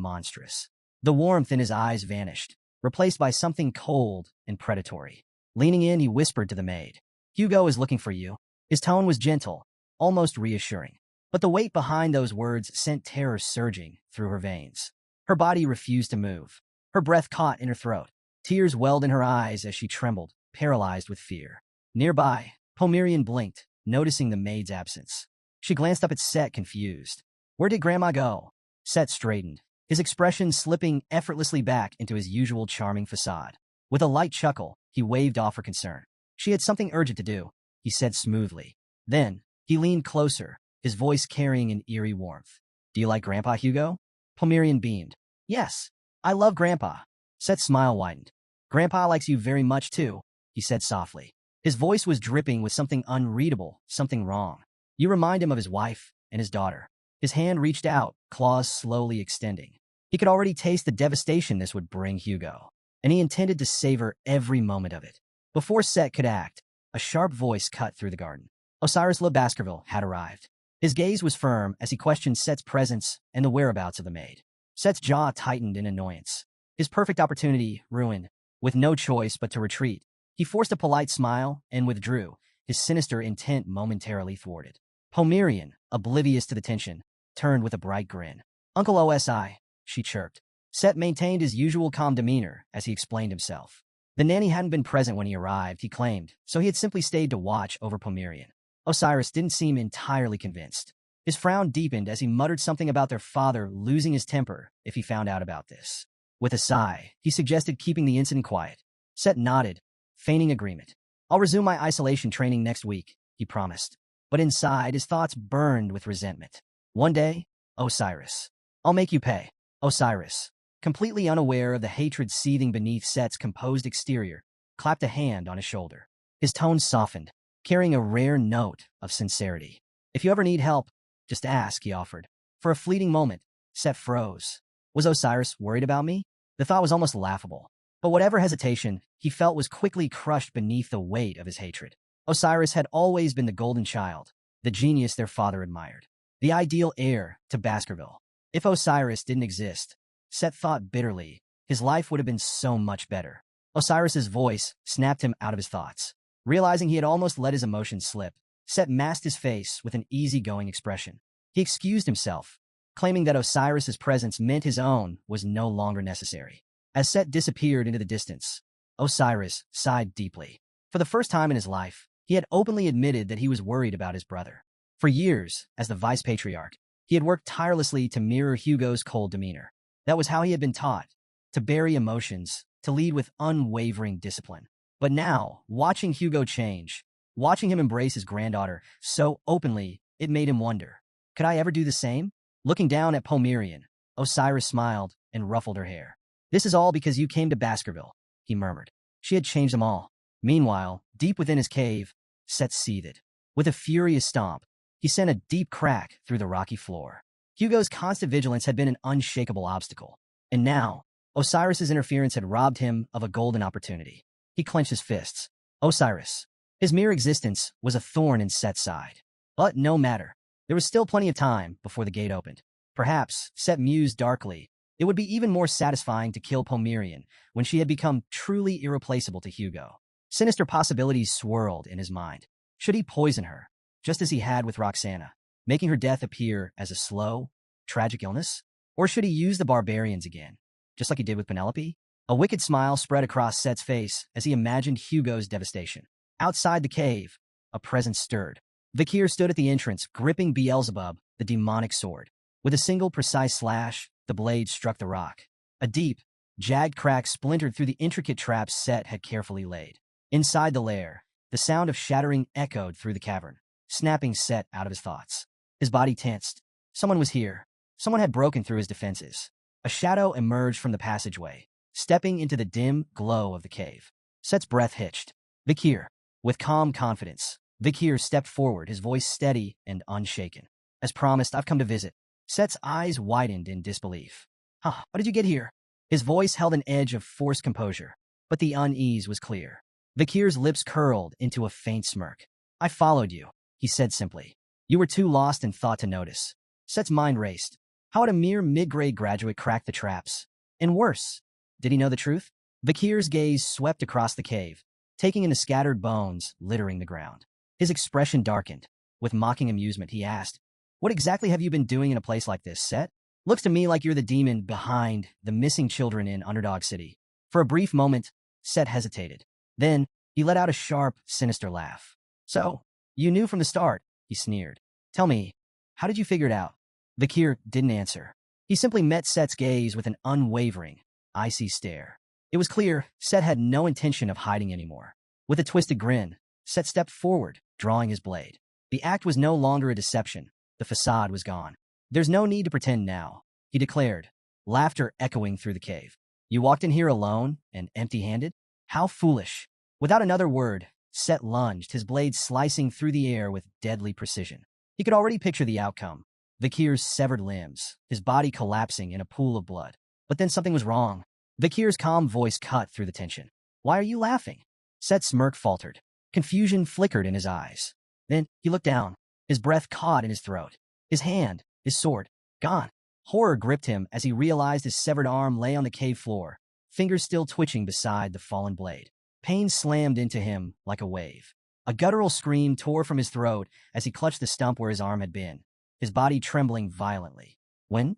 monstrous. The warmth in his eyes vanished, replaced by something cold and predatory. Leaning in, he whispered to the maid, "Hugo is looking for you." His tone was gentle, almost reassuring. But the weight behind those words sent terror surging through her veins. Her body refused to move. Her breath caught in her throat. Tears welled in her eyes as she trembled, paralyzed with fear. Nearby, Pomerian blinked, noticing the maid's absence. She glanced up at Set, confused. "Where did Grandma go?" Set straightened, his expression slipping effortlessly back into his usual charming facade. With a light chuckle, he waved off her concern. "She had something urgent to do," he said smoothly. Then, he leaned closer, his voice carrying an eerie warmth. "Do you like Grandpa, Hugo?" Pomerian beamed. "Yes, I love Grandpa." Set's smile widened. "Grandpa likes you very much, too," he said softly. His voice was dripping with something unreadable, something wrong. "You remind him of his wife and his daughter." His hand reached out, claws slowly extending. He could already taste the devastation this would bring Hugo, and he intended to savor every moment of it. Before Set could act, a sharp voice cut through the garden. Osiris Le Baskerville had arrived. His gaze was firm as he questioned Set's presence and the whereabouts of the maid. Set's jaw tightened in annoyance. His perfect opportunity ruined. With no choice but to retreat, he forced a polite smile and withdrew, his sinister intent momentarily thwarted. Pomerian, oblivious to the tension, turned with a bright grin. "Uncle Osi," she chirped. Set maintained his usual calm demeanor as he explained himself. The nanny hadn't been present when he arrived, he claimed, so he had simply stayed to watch over Pomerian. Osiris didn't seem entirely convinced. His frown deepened as he muttered something about their father losing his temper if he found out about this. With a sigh, he suggested keeping the incident quiet. Set nodded, feigning agreement. "I'll resume my isolation training next week," he promised. But inside, his thoughts burned with resentment. "One day, Osiris. I'll make you pay." Osiris, completely unaware of the hatred seething beneath Set's composed exterior, clapped a hand on his shoulder. His tone softened, carrying a rare note of sincerity. "If you ever need help, just ask," he offered. For a fleeting moment, Set froze. Was Osiris worried about me? The thought was almost laughable. But whatever hesitation he felt was quickly crushed beneath the weight of his hatred. Osiris had always been the golden child, the genius their father admired, the ideal heir to Baskerville. If Osiris didn't exist, Set thought bitterly, his life would have been so much better. Osiris's voice snapped him out of his thoughts. Realizing he had almost let his emotions slip, Set masked his face with an easygoing expression. He excused himself, claiming that Osiris's presence meant his own was no longer necessary. As Set disappeared into the distance, Osiris sighed deeply. For the first time in his life, he had openly admitted that he was worried about his brother. For years, as the vice-patriarch, he had worked tirelessly to mirror Hugo's cold demeanor. That was how he had been taught, to bury emotions, to lead with unwavering discipline. But now, watching Hugo change, watching him embrace his granddaughter so openly, it made him wonder, could I ever do the same? Looking down at Pomerian, Osiris smiled and ruffled her hair. This is all because you came to Baskerville, he murmured. She had changed them all. Meanwhile, deep within his cave, Set seethed. With a furious stomp, he sent a deep crack through the rocky floor. Hugo's constant vigilance had been an unshakable obstacle. And now, Osiris's interference had robbed him of a golden opportunity. He clenched his fists. Osiris. His mere existence was a thorn in Set's side. But no matter. There was still plenty of time before the gate opened. Perhaps, Set mused darkly, it would be even more satisfying to kill Pomerian when she had become truly irreplaceable to Hugo. Sinister possibilities swirled in his mind. Should he poison her, just as he had with Roxana, making her death appear as a slow, tragic illness? Or should he use the barbarians again, just like he did with Penelope? A wicked smile spread across Set's face as he imagined Hugo's devastation. Outside the cave, a presence stirred. Vikir stood at the entrance, gripping Beelzebub, the demonic sword. With a single precise slash, the blade struck the rock. A deep, jagged crack splintered through the intricate traps Set had carefully laid. Inside the lair, the sound of shattering echoed through the cavern, snapping Set out of his thoughts. His body tensed. Someone was here. Someone had broken through his defenses. A shadow emerged from the passageway, stepping into the dim glow of the cave. Set's breath hitched. Vikir. With calm confidence, Vikir stepped forward, his voice steady and unshaken. As promised, I've come to visit. Set's eyes widened in disbelief. How did you get here? His voice held an edge of forced composure, but the unease was clear. Vikir's lips curled into a faint smirk. I followed you, he said simply. You were too lost in thought to notice. Set's mind raced. How had a mere mid-grade graduate cracked the traps? And worse, did he know the truth? Vikir's gaze swept across the cave, taking in the scattered bones littering the ground. His expression darkened. With mocking amusement, he asked, what exactly have you been doing in a place like this, Set? Looks to me like you're the demon behind the missing children in Underdog City. For a brief moment, Set hesitated. Then, he let out a sharp, sinister laugh. So, you knew from the start, he sneered. Tell me, how did you figure it out? Vikir didn't answer. He simply met Set's gaze with an unwavering, icy stare. It was clear Set had no intention of hiding anymore. With a twisted grin, Set stepped forward, drawing his blade. The act was no longer a deception. The facade was gone. There's no need to pretend now, he declared, laughter echoing through the cave. You walked in here alone and empty-handed? How foolish. Without another word, Set lunged, his blade slicing through the air with deadly precision. He could already picture the outcome. Vikir's severed limbs, his body collapsing in a pool of blood. But then something was wrong. Vikir's calm voice cut through the tension. Why are you laughing? Set's smirk faltered. Confusion flickered in his eyes. Then he looked down. His breath caught in his throat. His hand, his sword, gone. Horror gripped him as he realized his severed arm lay on the cave floor, fingers still twitching beside the fallen blade. Pain slammed into him like a wave. A guttural scream tore from his throat as he clutched the stump where his arm had been, his body trembling violently. When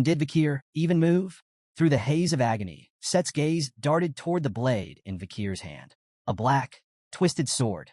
did Vikir even move? Through the haze of agony, Set's gaze darted toward the blade in Vikir's hand. A black, twisted sword.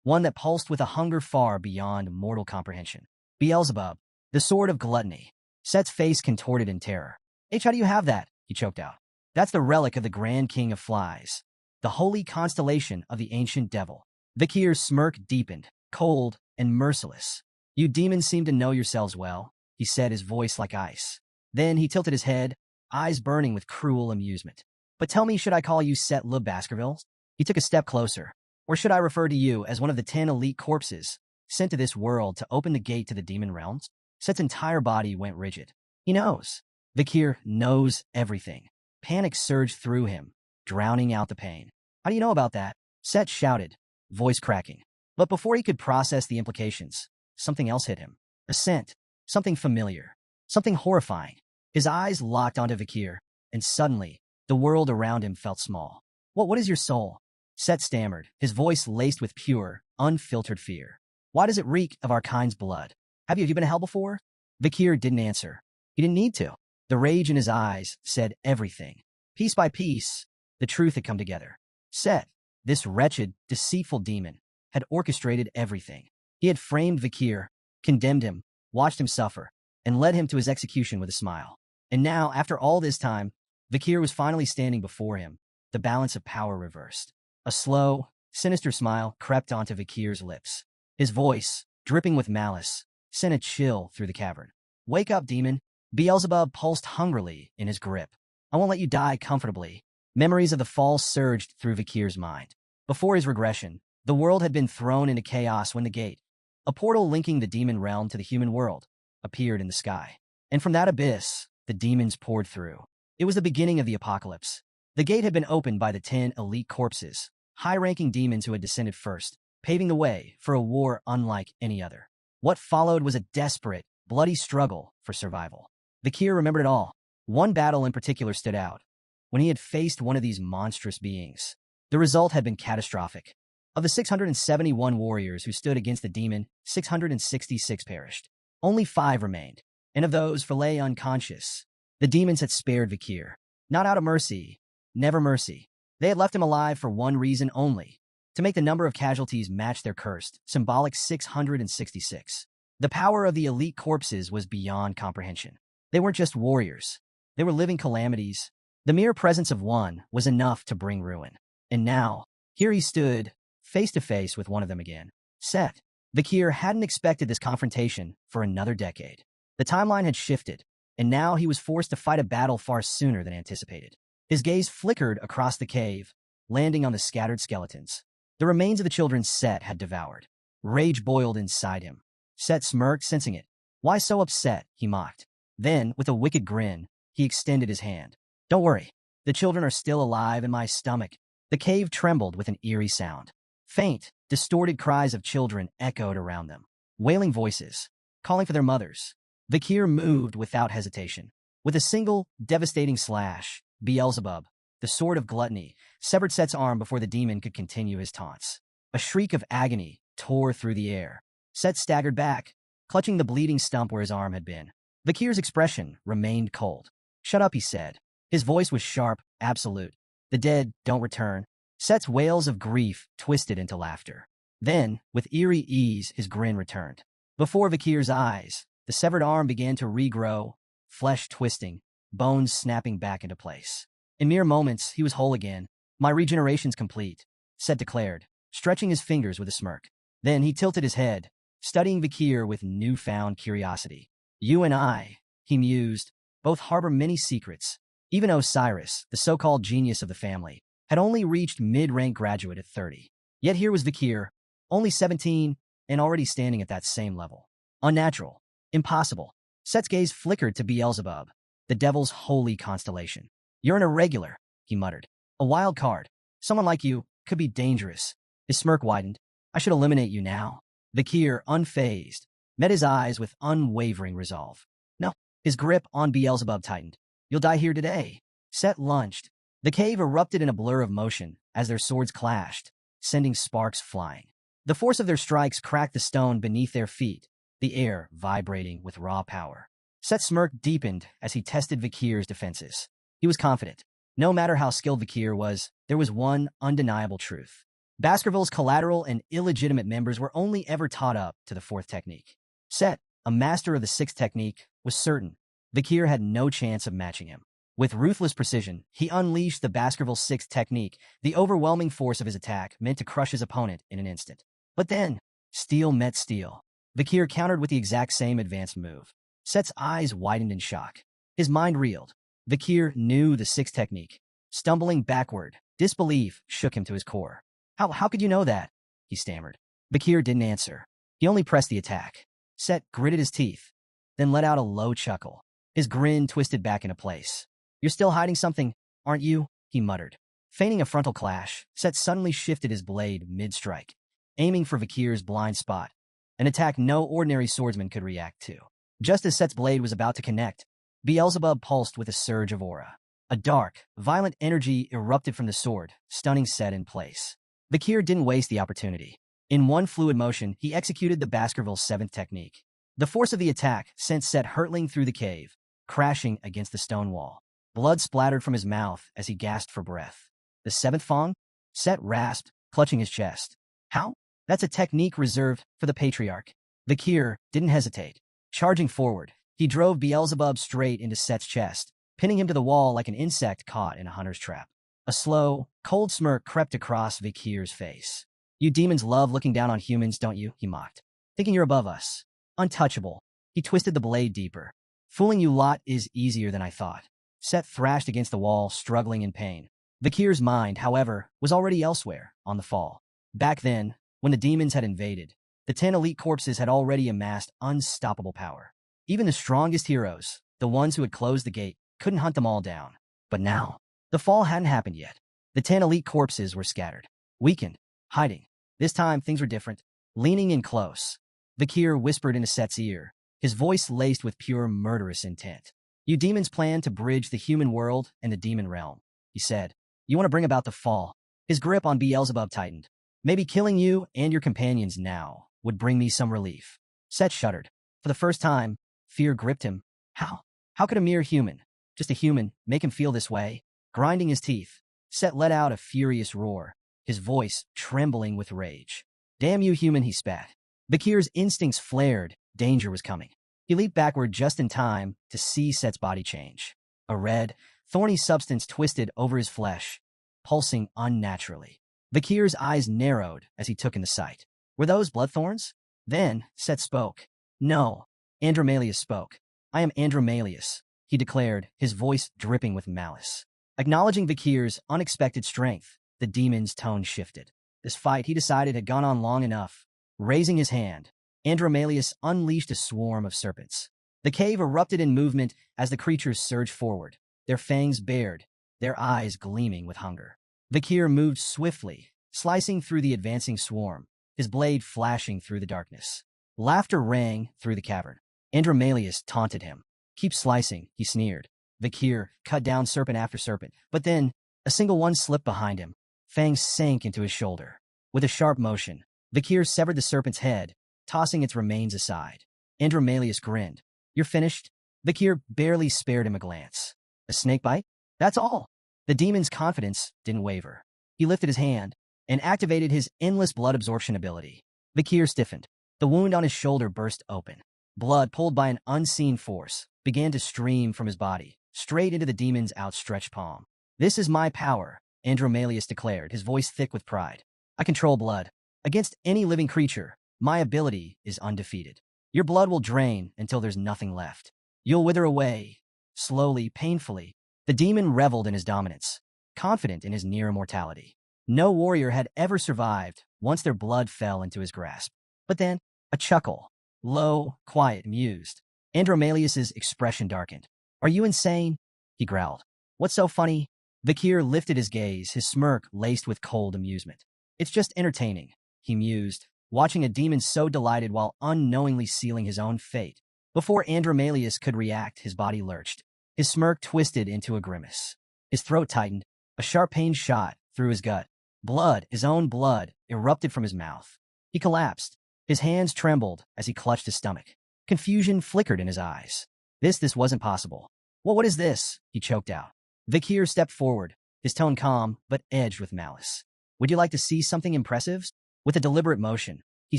One that pulsed with a hunger far beyond mortal comprehension. Beelzebub, the sword of gluttony. Set's face contorted in terror. How do you have that? He choked out. That's the relic of the Grand King of Flies. The holy constellation of the ancient devil. Vikir's smirk deepened, cold and merciless. You demons seem to know yourselves well, he said, his voice like ice. Then he tilted his head, eyes burning with cruel amusement. But tell me, should I call you Set Le Baskerville? He took a step closer. Or should I refer to you as one of the 10 elite corpses sent to this world to open the gate to the demon realms? Set's entire body went rigid. He knows. Vikir knows everything. Panic surged through him, drowning out the pain. How do you know about that? Set shouted, voice cracking. But before he could process the implications, something else hit him. A scent. Something familiar. Something horrifying. His eyes locked onto Vikir, and suddenly, the world around him felt small. What is your soul? Set stammered, his voice laced with pure, unfiltered fear. Why does it reek of our kind's blood? Have you been to hell before? Vikir didn't answer. He didn't need to. The rage in his eyes said everything. Piece by piece, the truth had come together. Set, this wretched, deceitful demon, had orchestrated everything. He had framed Vikir, condemned him, watched him suffer, and led him to his execution with a smile. And now, after all this time, Vikir was finally standing before him, the balance of power reversed. A slow, sinister smile crept onto Vikir's lips. His voice, dripping with malice, sent a chill through the cavern. "Wake up, demon." Beelzebub pulsed hungrily in his grip. "I won't let you die comfortably." Memories of the fall surged through Vikir's mind. Before his regression, the world had been thrown into chaos when the gate, a portal linking the demon realm to the human world, appeared in the sky. And from that abyss, the demons poured through. It was the beginning of the apocalypse. The gate had been opened by the 10 elite corpses, high-ranking demons who had descended first, paving the way for a war unlike any other. What followed was a desperate, bloody struggle for survival. Vikir remembered it all. One battle in particular stood out. When he had faced one of these monstrous beings, the result had been catastrophic. Of the 671 warriors who stood against the demon, 666 perished. Only 5 remained, and of those, 4 lay unconscious. The demons had spared Vikir, not out of mercy, never mercy. They had left him alive for one reason only, to make the number of casualties match their cursed, symbolic 666. The power of the elite corpses was beyond comprehension. They weren't just warriors. They were living calamities. The mere presence of one was enough to bring ruin. And now, here he stood, face to face with one of them again. Set. Vikir hadn't expected this confrontation for another decade. The timeline had shifted, and now he was forced to fight a battle far sooner than anticipated. His gaze flickered across the cave, landing on the scattered skeletons. The remains of the children Set had devoured. Rage boiled inside him. Set smirked, sensing it. "Why so upset?" he mocked. Then, with a wicked grin, he extended his hand. "Don't worry. The children are still alive in my stomach." The cave trembled with an eerie sound. Faint, distorted cries of children echoed around them. Wailing voices, calling for their mothers. Vikir moved without hesitation. With a single, devastating slash, Beelzebub, the sword of gluttony, severed Set's arm before the demon could continue his taunts. A shriek of agony tore through the air. Set staggered back, clutching the bleeding stump where his arm had been. Vikir's expression remained cold. "Shut up," he said. His voice was sharp, absolute. "The dead don't return." Set's wails of grief twisted into laughter. Then, with eerie ease, his grin returned. Before Vikir's eyes, the severed arm began to regrow, flesh twisting, bones snapping back into place. In mere moments, he was whole again. "My regeneration's complete," Set declared, stretching his fingers with a smirk. Then he tilted his head, studying Vikir with newfound curiosity. "You and I," he mused, "both harbor many secrets." Even Osiris, the so-called genius of the family, had only reached mid-rank graduate at 30. Yet here was Vikir, only 17, and already standing at that same level. Unnatural. Impossible. Set's gaze flickered to Beelzebub, the devil's holy constellation. "You're an irregular," he muttered. "A wild card. Someone like you could be dangerous." His smirk widened. "I should eliminate you now." Vikir, unfazed, met his eyes with unwavering resolve. No. His grip on Beelzebub tightened. "You'll die here today." Set lunged. The cave erupted in a blur of motion as their swords clashed, sending sparks flying. The force of their strikes cracked the stone beneath their feet, the air vibrating with raw power. Set's smirk deepened as he tested Vikir's defenses. He was confident. No matter how skilled Vikir was, there was one undeniable truth. Baskerville's collateral and illegitimate members were only ever taught up to the 4th technique. Set, a master of the 6th technique, was certain Vikir had no chance of matching him. With ruthless precision, he unleashed the Baskerville 6th technique, the overwhelming force of his attack meant to crush his opponent in an instant. But then, steel met steel. Vikir countered with the exact same advanced move. Set's eyes widened in shock. His mind reeled. Vikir knew the 6th technique. Stumbling backward, disbelief shook him to his core. How could you know that?" he stammered. Vikir didn't answer. He only pressed the attack. Set gritted his teeth, then let out a low chuckle. His grin twisted back into place. "You're still hiding something, aren't you?" he muttered. Feigning a frontal clash, Set suddenly shifted his blade mid-strike, aiming for Vikir's blind spot, an attack no ordinary swordsman could react to. Just as Set's blade was about to connect, Beelzebub pulsed with a surge of aura. A dark, violent energy erupted from the sword, stunning Set in place. Vikir didn't waste the opportunity. In one fluid motion, he executed the Baskerville 7th technique. The force of the attack sent Set hurtling through the cave, crashing against the stone wall. Blood splattered from his mouth as he gasped for breath. "The 7th Fong?" Set rasped, clutching his chest. How? That's a technique reserved for the patriarch. Vakir didn't hesitate. Charging forward, he drove Beelzebub straight into Set's chest, pinning him to the wall like an insect caught in a hunter's trap. A slow, cold smirk crept across Vakir's face. You demons love looking down on humans, don't you? He mocked. Thinking you're above us. Untouchable. He twisted the blade deeper. Fooling you lot is easier than I thought. Set thrashed against the wall, struggling in pain. Vakir's mind, however, was already elsewhere, on the fall. Back then, when the demons had invaded, the 10 elite corpses had already amassed unstoppable power. Even the strongest heroes, the ones who had closed the gate, couldn't hunt them all down. But now, the fall hadn't happened yet. The 10 elite corpses were scattered, weakened, hiding. This time, things were different. Leaning in close, Vakir whispered into Set's ear, his voice laced with pure murderous intent. You demons plan to bridge the human world and the demon realm, he said. You want to bring about the fall. His grip on Beelzebub tightened. Maybe killing you and your companions now would bring me some relief. Set shuddered. For the first time, fear gripped him. How? How could a mere human, just a human, make him feel this way? Grinding his teeth, Set let out a furious roar, his voice trembling with rage. Damn you, human, he spat. Vakir's instincts flared. Danger was coming. He leaped backward just in time to see Set's body change. A red, thorny substance twisted over his flesh, pulsing unnaturally. Vakir's eyes narrowed as he took in the sight. Were those bloodthorns? Then Set spoke. No, Andromalius spoke. I am Andromalius, he declared, his voice dripping with malice. Acknowledging Vakir's unexpected strength, the demon's tone shifted. This fight, he decided, had gone on long enough. Raising his hand, Andromalius unleashed a swarm of serpents. The cave erupted in movement as the creatures surged forward, their fangs bared, their eyes gleaming with hunger. Vakir moved swiftly, slicing through the advancing swarm, his blade flashing through the darkness. Laughter rang through the cavern. Andromalius taunted him. Keep slicing, he sneered. Vakir cut down serpent after serpent, but then a single one slipped behind him. Fangs sank into his shoulder. With a sharp motion, Vakir severed the serpent's head, tossing its remains aside. Andromalius grinned. You're finished? Vakir barely spared him a glance. A snake bite? That's all. The demon's confidence didn't waver. He lifted his hand and activated his endless blood absorption ability. Vakir stiffened. The wound on his shoulder burst open. Blood, pulled by an unseen force, began to stream from his body, straight into the demon's outstretched palm. This is my power, Andromalius declared, his voice thick with pride. I control blood. Against any living creature, my ability is undefeated. Your blood will drain until there's nothing left. You'll wither away, slowly, painfully. The demon reveled in his dominance, confident in his near immortality. No warrior had ever survived once their blood fell into his grasp. But then, a chuckle, low, quiet, amused. Andromalius's expression darkened. Are you insane? He growled. What's so funny? Vakir lifted his gaze, his smirk laced with cold amusement. It's just entertaining, he mused, watching a demon so delighted while unknowingly sealing his own fate. Before Andromalius could react, his body lurched. His smirk twisted into a grimace. His throat tightened. A sharp pain shot through his gut. Blood, his own blood, erupted from his mouth. He collapsed. His hands trembled as he clutched his stomach. Confusion flickered in his eyes. This wasn't possible. Well, what is this? He choked out. Vakir stepped forward, his tone calm but edged with malice. Would you like to see something impressive? With a deliberate motion, he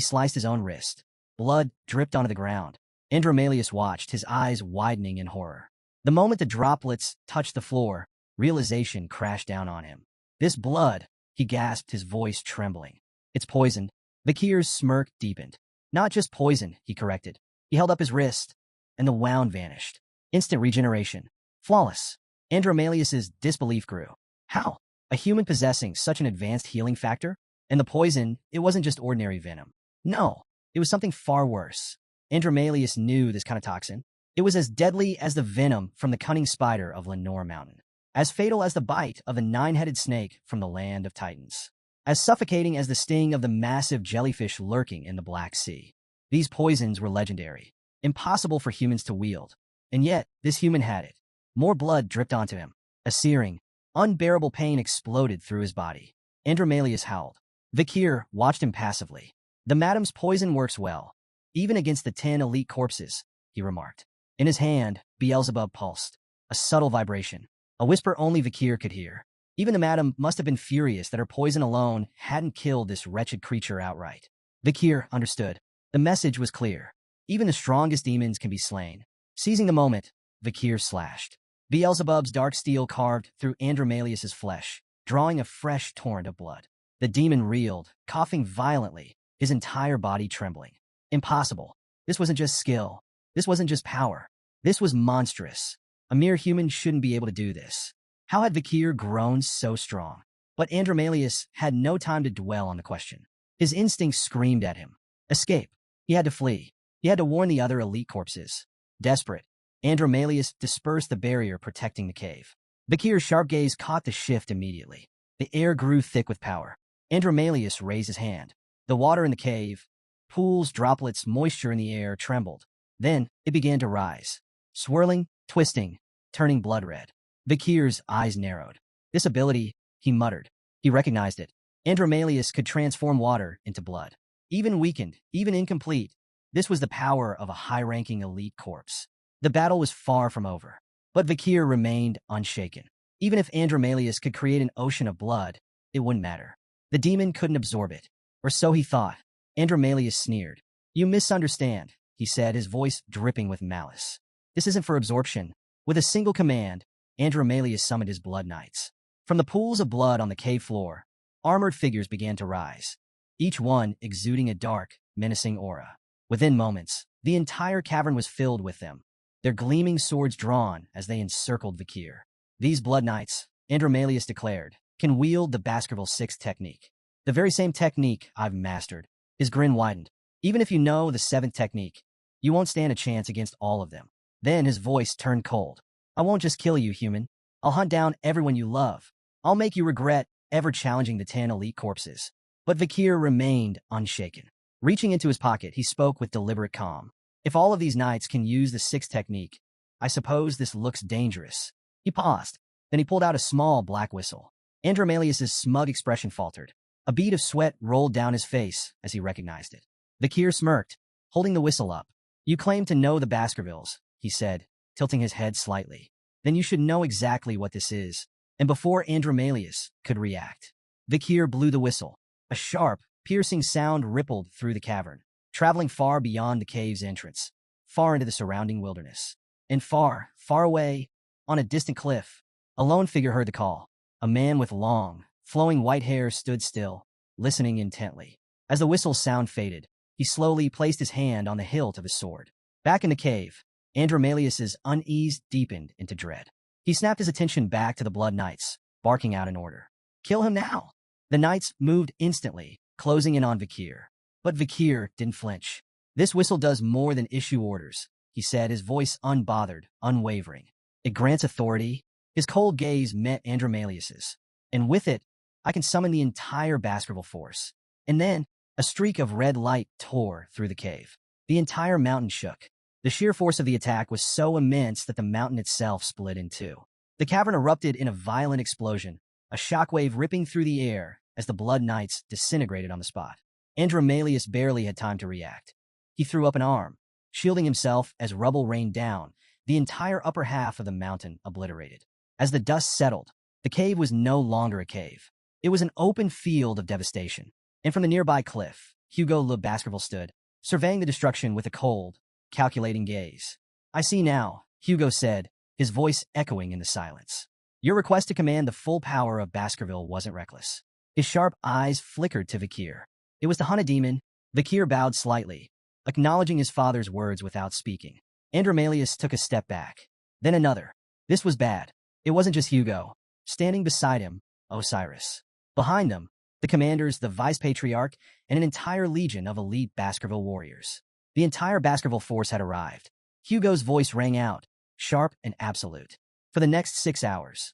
sliced his own wrist. Blood dripped onto the ground. Andromalius watched, his eyes widening in horror. The moment the droplets touched the floor, realization crashed down on him. This blood, he gasped, his voice trembling. It's poisoned. Vakir's smirk deepened. Not just poison, he corrected. He held up his wrist, and the wound vanished. Instant regeneration. Flawless. Andromalius's disbelief grew. How? A human possessing such an advanced healing factor? And the poison, it wasn't just ordinary venom. No, it was something far worse. Andromalius knew this kind of toxin. It was as deadly as the venom from the cunning spider of Lenore Mountain, as fatal as the bite of the 9-headed snake from the land of Titans, as suffocating as the sting of the massive jellyfish lurking in the Black Sea. These poisons were legendary, impossible for humans to wield, and yet this human had it. More blood dripped onto him. A searing, unbearable pain exploded through his body. Andromalius howled. Vakir watched him passively. The madam's poison works well, even against the 10 elite corpses, he remarked. In his hand, Beelzebub pulsed. A subtle vibration, a whisper only Vakir could hear. Even the madam must have been furious that her poison alone hadn't killed this wretched creature outright. Vikir understood. The message was clear. Even the strongest demons can be slain. Seizing the moment, Vikir slashed. Beelzebub's dark steel carved through Andromalius's flesh, drawing a fresh torrent of blood. The demon reeled, coughing violently, his entire body trembling. Impossible. This wasn't just skill. This wasn't just power. This was monstrous. A mere human shouldn't be able to do this. How had Vikir grown so strong? But Andromalius had no time to dwell on the question. His instincts screamed at him. Escape. He had to flee. He had to warn the other elite corpses. Desperate, Andromalius dispersed the barrier protecting the cave. Vikir's sharp gaze caught the shift immediately. The air grew thick with power. Andromalius raised his hand. The water in the cave, pools, droplets, moisture in the air trembled. Then it began to rise, swirling, twisting, turning blood red. Vikir's eyes narrowed. This ability, he muttered. He recognized it. Andromalius could transform water into blood. Even weakened, even incomplete, this was the power of a high-ranking elite corpse. The battle was far from over, but Vikir remained unshaken. Even if Andromalius could create an ocean of blood, it wouldn't matter. The demon couldn't absorb it, or so he thought. Andromalius sneered. You misunderstand, he said, his voice dripping with malice. This isn't for absorption. With a single command, Andromalius summoned his blood knights. From the pools of blood on the cave floor, armored figures began to rise, each one exuding a dark, menacing aura. Within moments, the entire cavern was filled with them, their gleaming swords drawn as they encircled Vikir. These blood knights, Andromalius declared, can wield the Baskerville 6 technique. The very same technique I've mastered. His grin widened. Even if you know the 7th technique, you won't stand a chance against all of them. Then his voice turned cold. I won't just kill you, human. I'll hunt down everyone you love. I'll make you regret ever challenging the 10 elite corpses. But Vikir remained unshaken. Reaching into his pocket, he spoke with deliberate calm. If all of these knights can use the 6th technique, I suppose this looks dangerous. He paused. Then he pulled out a small black whistle. Andromalius's smug expression faltered. A bead of sweat rolled down his face as he recognized it. Vikir smirked, holding the whistle up. You claim to know the Baskervilles, he said, tilting his head slightly. Then you should know exactly what this is. And before Andromalius could react, Vikir blew the whistle. A sharp, piercing sound rippled through the cavern, traveling far beyond the cave's entrance, far into the surrounding wilderness. And far, far away, on a distant cliff, a lone figure heard the call. A man with long, flowing white hair stood still, listening intently. As the whistle's sound faded, he slowly placed his hand on the hilt of his sword. Back in the cave, Andromalius's unease deepened into dread. He snapped his attention back to the Blood Knights, barking out an order. Kill him now! The knights moved instantly, closing in on Vikir. But Vikir didn't flinch. This whistle does more than issue orders, he said, his voice unbothered, unwavering. It grants authority. His cold gaze met Andromalius's. And with it, I can summon the entire Baskerville force. And then, a streak of red light tore through the cave. The entire mountain shook. The sheer force of the attack was so immense that the mountain itself split in two. The cavern erupted in a violent explosion, a shockwave ripping through the air as the Blood Knights disintegrated on the spot. Andromalius barely had time to react. He threw up an arm, shielding himself as rubble rained down, the entire upper half of the mountain obliterated. As the dust settled, the cave was no longer a cave. It was an open field of devastation. And from the nearby cliff, Hugo Le Baskerville stood, surveying the destruction with a cold, calculating gaze. I see now, Hugo said, his voice echoing in the silence. Your request to command the full power of Baskerville wasn't reckless. His sharp eyes flickered to Vikir. It was to hunt a demon. Vikir bowed slightly, acknowledging his father's words without speaking. Andromalius took a step back. Then another. This was bad. It wasn't just Hugo. Standing beside him, Osiris. Behind them, the commanders, the vice-patriarch, and an entire legion of elite Baskerville warriors. The entire Baskerville force had arrived. Hugo's voice rang out, sharp and absolute. For the next 6 hours,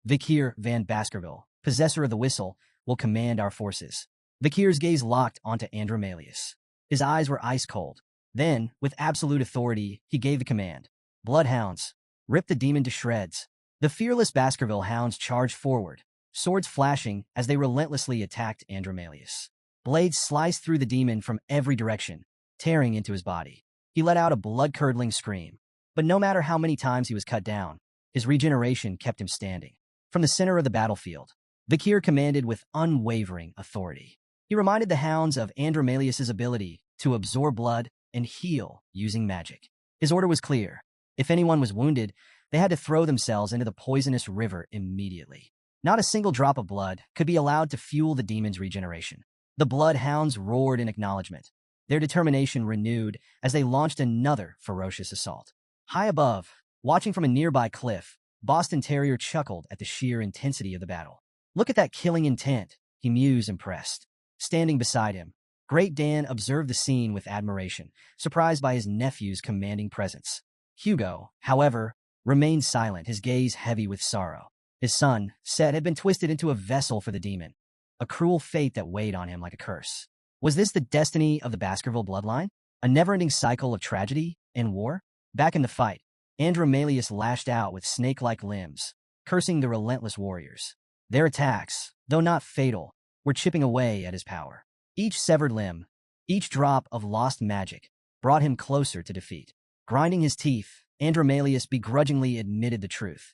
Vikir van Baskerville, possessor of the whistle, will command our forces. Vikir's gaze locked onto Andromalius. His eyes were ice-cold. Then, with absolute authority, he gave the command. Bloodhounds, rip the demon to shreds. The fearless Baskerville hounds charged forward, swords flashing as they relentlessly attacked Andromalius. Blades sliced through the demon from every direction, tearing into his body. He let out a blood-curdling scream. But no matter how many times he was cut down, his regeneration kept him standing. From the center of the battlefield, Vikir commanded with unwavering authority. He reminded the hounds of Andromalius's ability to absorb blood and heal using magic. His order was clear. If anyone was wounded, they had to throw themselves into the poisonous river immediately. Not a single drop of blood could be allowed to fuel the demon's regeneration. The bloodhounds roared in acknowledgement, their determination renewed as they launched another ferocious assault. High above, watching from a nearby cliff, Boston Terrier chuckled at the sheer intensity of the battle. "Look at that killing intent," he mused, impressed. Standing beside him, Great Dan observed the scene with admiration, surprised by his nephew's commanding presence. Hugo, however, remained silent, his gaze heavy with sorrow. His son, Set, had been twisted into a vessel for the demon, a cruel fate that weighed on him like a curse. Was this the destiny of the Baskerville bloodline? A never-ending cycle of tragedy and war? Back in the fight, Andromalius lashed out with snake-like limbs, cursing the relentless warriors. Their attacks, though not fatal, were chipping away at his power. Each severed limb, each drop of lost magic, brought him closer to defeat. Grinding his teeth, Andromalius begrudgingly admitted the truth.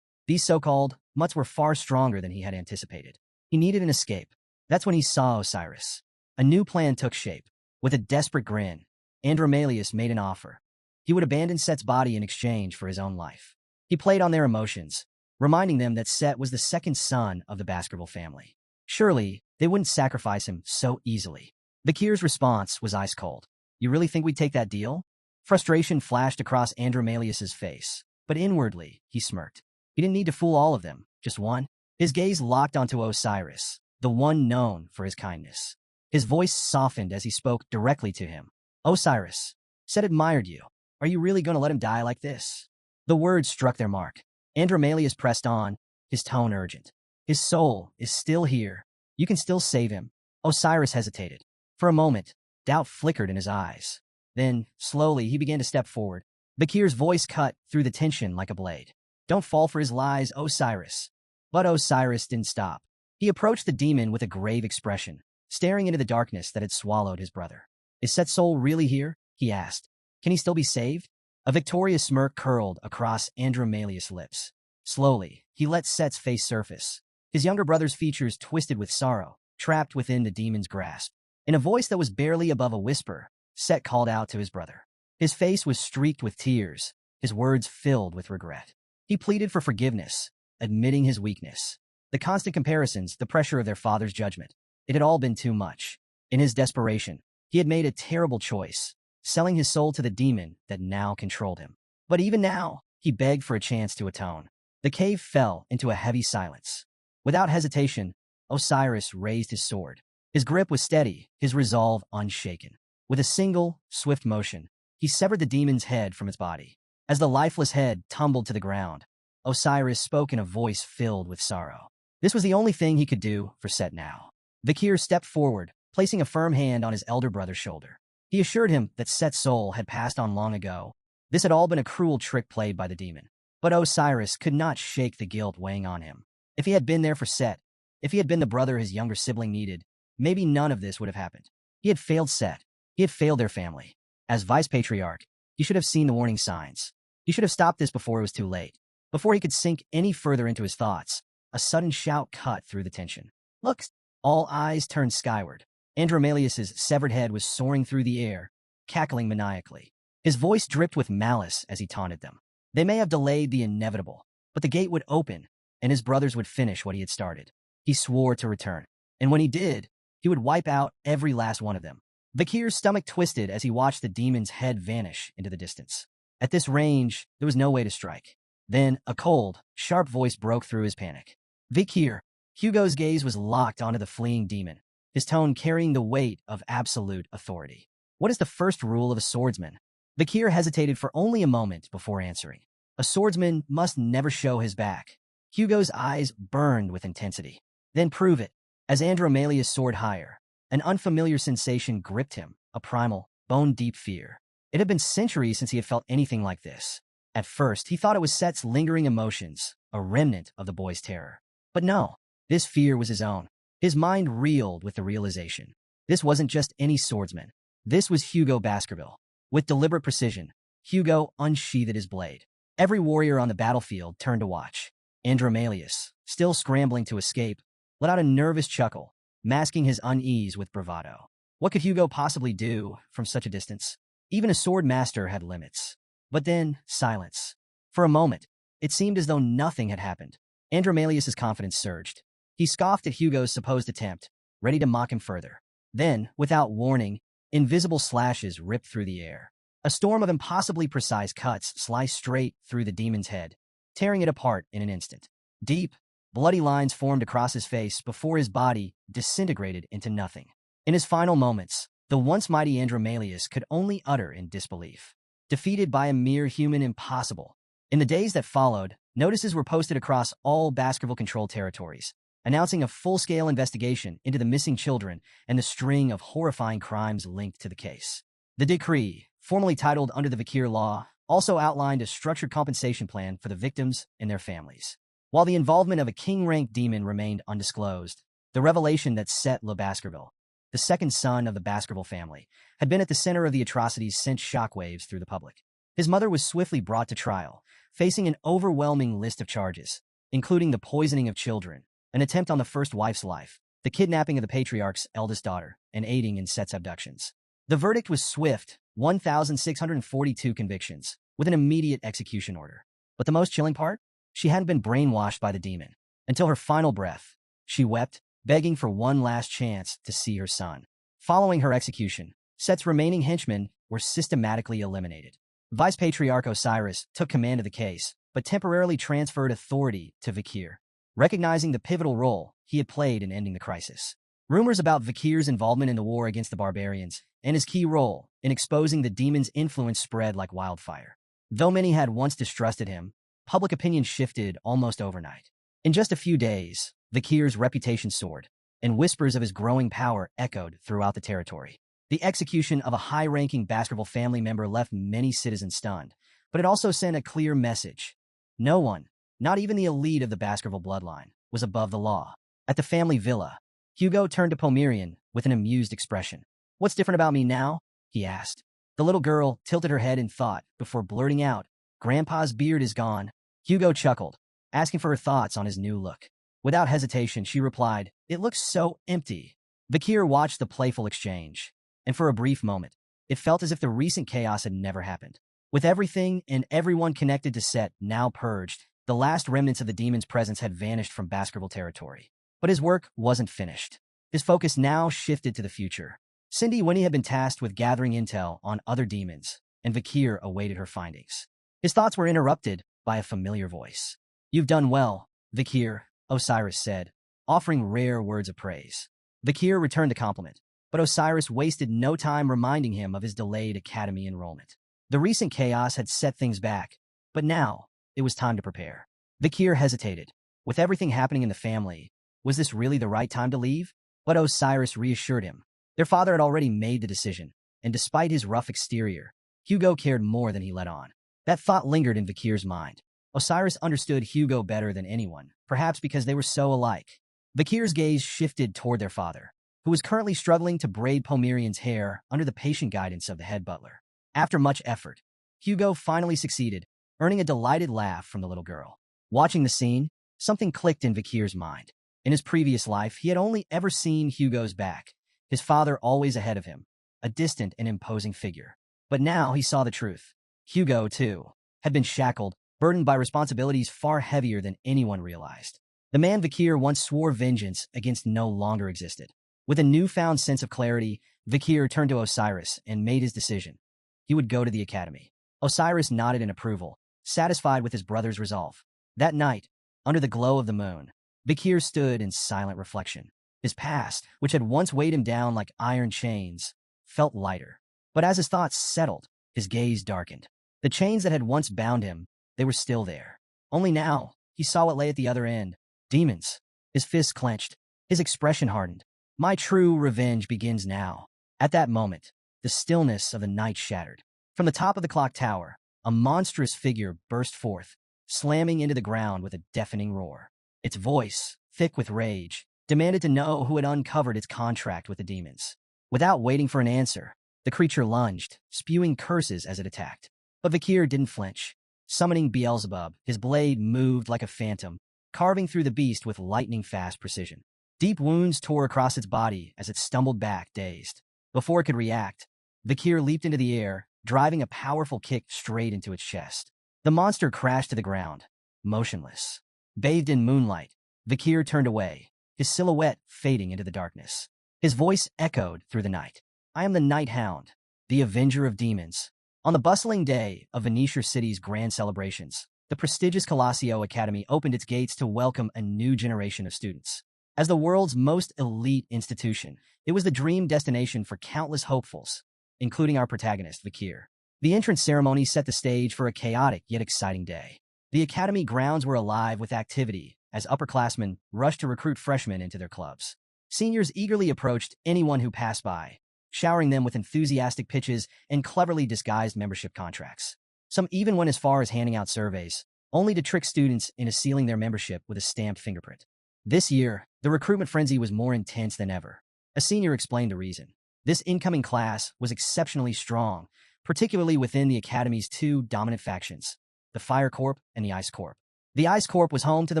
These so-called mutts were far stronger than he had anticipated. He needed an escape. That's when he saw Osiris. A new plan took shape. With a desperate grin, Andromalius made an offer. He would abandon Set's body in exchange for his own life. He played on their emotions, reminding them that Set was the second son of the Baskerville family. Surely, they wouldn't sacrifice him so easily. Vikir's response was ice cold. "You really think we'd take that deal?" Frustration flashed across Andromalius's face, but inwardly, he smirked. He didn't need to fool all of them, just one. His gaze locked onto Osiris, the one known for his kindness. His voice softened as he spoke directly to him. "Osiris, Set admired you. Are you really going to let him die like this?" The words struck their mark. Andromalius pressed on, his tone urgent. "His soul is still here. You can still save him." Osiris hesitated. For a moment, doubt flickered in his eyes. Then, slowly, he began to step forward. Vikir's voice cut through the tension like a blade. "Don't fall for his lies, Osiris." But Osiris didn't stop. He approached the demon with a grave expression, staring into the darkness that had swallowed his brother. "Is Set's soul really here?" he asked. "Can he still be saved?" A victorious smirk curled across Andromalius' lips. Slowly, he let Set's face surface. His younger brother's features twisted with sorrow, trapped within the demon's grasp. In a voice that was barely above a whisper, Set called out to his brother. His face was streaked with tears, his words filled with regret. He pleaded for forgiveness, admitting his weakness. The constant comparisons, the pressure of their father's judgment. It had all been too much. In his desperation, he had made a terrible choice, selling his soul to the demon that now controlled him. But even now, he begged for a chance to atone. The cave fell into a heavy silence. Without hesitation, Osiris raised his sword. His grip was steady, his resolve unshaken. With a single, swift motion, he severed the demon's head from its body. As the lifeless head tumbled to the ground, Osiris spoke in a voice filled with sorrow. This was the only thing he could do for Set now. Vikir stepped forward, placing a firm hand on his elder brother's shoulder. He assured him that Set's soul had passed on long ago. This had all been a cruel trick played by the demon. But Osiris could not shake the guilt weighing on him. If he had been there for Set, if he had been the brother his younger sibling needed, maybe none of this would have happened. He had failed Set. He had failed their family. As vice-patriarch, he should have seen the warning signs. He should have stopped this before it was too late. Before he could sink any further into his thoughts, a sudden shout cut through the tension. "Look!" All eyes turned skyward. Andromalius's severed head was soaring through the air, cackling maniacally. His voice dripped with malice as he taunted them. They may have delayed the inevitable, but the gate would open, and his brothers would finish what he had started. He swore to return, and when he did, he would wipe out every last one of them. Vikir's stomach twisted as he watched the demon's head vanish into the distance. At this range, there was no way to strike. Then, a cold, sharp voice broke through his panic. "Vikir!" Hugo's gaze was locked onto the fleeing demon, his tone carrying the weight of absolute authority. "What is the first rule of a swordsman?" Vikir hesitated for only a moment before answering. "A swordsman must never show his back." Hugo's eyes burned with intensity. "Then prove it." As Andromalius soared higher, an unfamiliar sensation gripped him, a primal, bone-deep fear. It had been centuries since he had felt anything like this. At first, he thought it was Set's lingering emotions, a remnant of the boy's terror. But no, this fear was his own. His mind reeled with the realization. This wasn't just any swordsman. This was Hugo Baskerville. With deliberate precision, Hugo unsheathed his blade. Every warrior on the battlefield turned to watch. Andromalius, still scrambling to escape, let out a nervous chuckle, masking his unease with bravado. What could Hugo possibly do from such a distance? Even a sword master had limits. But then, silence. For a moment, it seemed as though nothing had happened. Andromalius's confidence surged. He scoffed at Hugo's supposed attempt, ready to mock him further. Then, without warning, invisible slashes ripped through the air. A storm of impossibly precise cuts sliced straight through the demon's head, tearing it apart in an instant. Deep, bloody lines formed across his face before his body disintegrated into nothing. In his final moments, the once mighty Andromalius could only utter in disbelief. Defeated by a mere human impossible. In the days that followed, notices were posted across all Baskerville-controlled territories, announcing a full-scale investigation into the missing children and the string of horrifying crimes linked to the case. The decree, formally titled under the Vakir Law, also outlined a structured compensation plan for the victims and their families. While the involvement of a king-ranked demon remained undisclosed, the revelation that Set Le Baskerville, the second son of the Baskerville family, had been at the center of the atrocities sent shockwaves through the public. His mother was swiftly brought to trial, facing an overwhelming list of charges, including the poisoning of children, an attempt on the first wife's life, the kidnapping of the patriarch's eldest daughter, and aiding in Set's abductions. The verdict was swift, 1,642 convictions, with an immediate execution order. But the most chilling part? She hadn't been brainwashed by the demon. Until her final breath, she wept, begging for one last chance to see her son. Following her execution, Set's remaining henchmen were systematically eliminated. Vice Patriarch Osiris took command of the case, but temporarily transferred authority to Vakir, recognizing the pivotal role he had played in ending the crisis. Rumors about Vakir's involvement in the war against the barbarians and his key role in exposing the demon's influence spread like wildfire. Though many had once distrusted him, public opinion shifted almost overnight. In just a few days, Vakir's reputation soared, and whispers of his growing power echoed throughout the territory. The execution of a high-ranking Baskerville family member left many citizens stunned, but it also sent a clear message. No one, not even the elite of the Baskerville bloodline, was above the law. At the family villa, Hugo turned to Pomerian with an amused expression. "What's different about me now?" he asked. The little girl tilted her head in thought before blurting out, "Grandpa's beard is gone." Hugo chuckled, asking for her thoughts on his new look. Without hesitation, she replied, "It looks so empty." Vakir watched the playful exchange, and for a brief moment, it felt as if the recent chaos had never happened. With everything and everyone connected to Set now purged, the last remnants of the demon's presence had vanished from Baskerville territory. But his work wasn't finished. His focus now shifted to the future. Cindy Winnie had been tasked with gathering intel on other demons, and Vakir awaited her findings. His thoughts were interrupted by a familiar voice. "You've done well, Vakir," Osiris said, offering rare words of praise. Vakir returned the compliment, but Osiris wasted no time reminding him of his delayed academy enrollment. The recent chaos had set things back, but now it was time to prepare. Vakir hesitated. With everything happening in the family, was this really the right time to leave? But Osiris reassured him. Their father had already made the decision, and despite his rough exterior, Hugo cared more than he let on. That thought lingered in Vakir's mind. Osiris understood Hugo better than anyone, perhaps because they were so alike. Vakir's gaze shifted toward their father, who was currently struggling to braid Pomerian's hair under the patient guidance of the head butler. After much effort, Hugo finally succeeded, earning a delighted laugh from the little girl. Watching the scene, something clicked in Vakir's mind. In his previous life, he had only ever seen Hugo's back, his father always ahead of him, a distant and imposing figure. But now he saw the truth. Hugo, too, had been shackled, burdened by responsibilities far heavier than anyone realized. The man Vakir once swore vengeance against no longer existed. With a newfound sense of clarity, Vakir turned to Osiris and made his decision. He would go to the academy. Osiris nodded in approval, satisfied with his brother's resolve. That night, under the glow of the moon, Vakir stood in silent reflection. His past, which had once weighed him down like iron chains, felt lighter. But as his thoughts settled, his gaze darkened. The chains that had once bound him, they were still there. Only now, he saw what lay at the other end. Demons. His fists clenched. His expression hardened. "My true revenge begins now." At that moment, the stillness of the night shattered. From the top of the clock tower, a monstrous figure burst forth, slamming into the ground with a deafening roar. Its voice, thick with rage, demanded to know who had uncovered its contract with the demons. Without waiting for an answer, the creature lunged, spewing curses as it attacked. But Vakir didn't flinch. Summoning Beelzebub, his blade moved like a phantom, carving through the beast with lightning-fast precision. Deep wounds tore across its body as it stumbled back, dazed. Before it could react, Vikir leaped into the air, driving a powerful kick straight into its chest. The monster crashed to the ground, motionless. Bathed in moonlight, Vikir turned away, his silhouette fading into the darkness. His voice echoed through the night. I am the Night Hound, the Avenger of Demons. On the bustling day of Venetia City's grand celebrations, the prestigious Colosio Academy opened its gates to welcome a new generation of students. As the world's most elite institution, it was the dream destination for countless hopefuls, including our protagonist, Vikir. The entrance ceremony set the stage for a chaotic yet exciting day. The academy grounds were alive with activity as upperclassmen rushed to recruit freshmen into their clubs. Seniors eagerly approached anyone who passed by, showering them with enthusiastic pitches and cleverly disguised membership contracts. Some even went as far as handing out surveys, only to trick students into sealing their membership with a stamped fingerprint. This year, the recruitment frenzy was more intense than ever. A senior explained the reason. This incoming class was exceptionally strong, particularly within the Academy's two dominant factions, the Fire Corps and the Ice Corps. The Ice Corps was home to the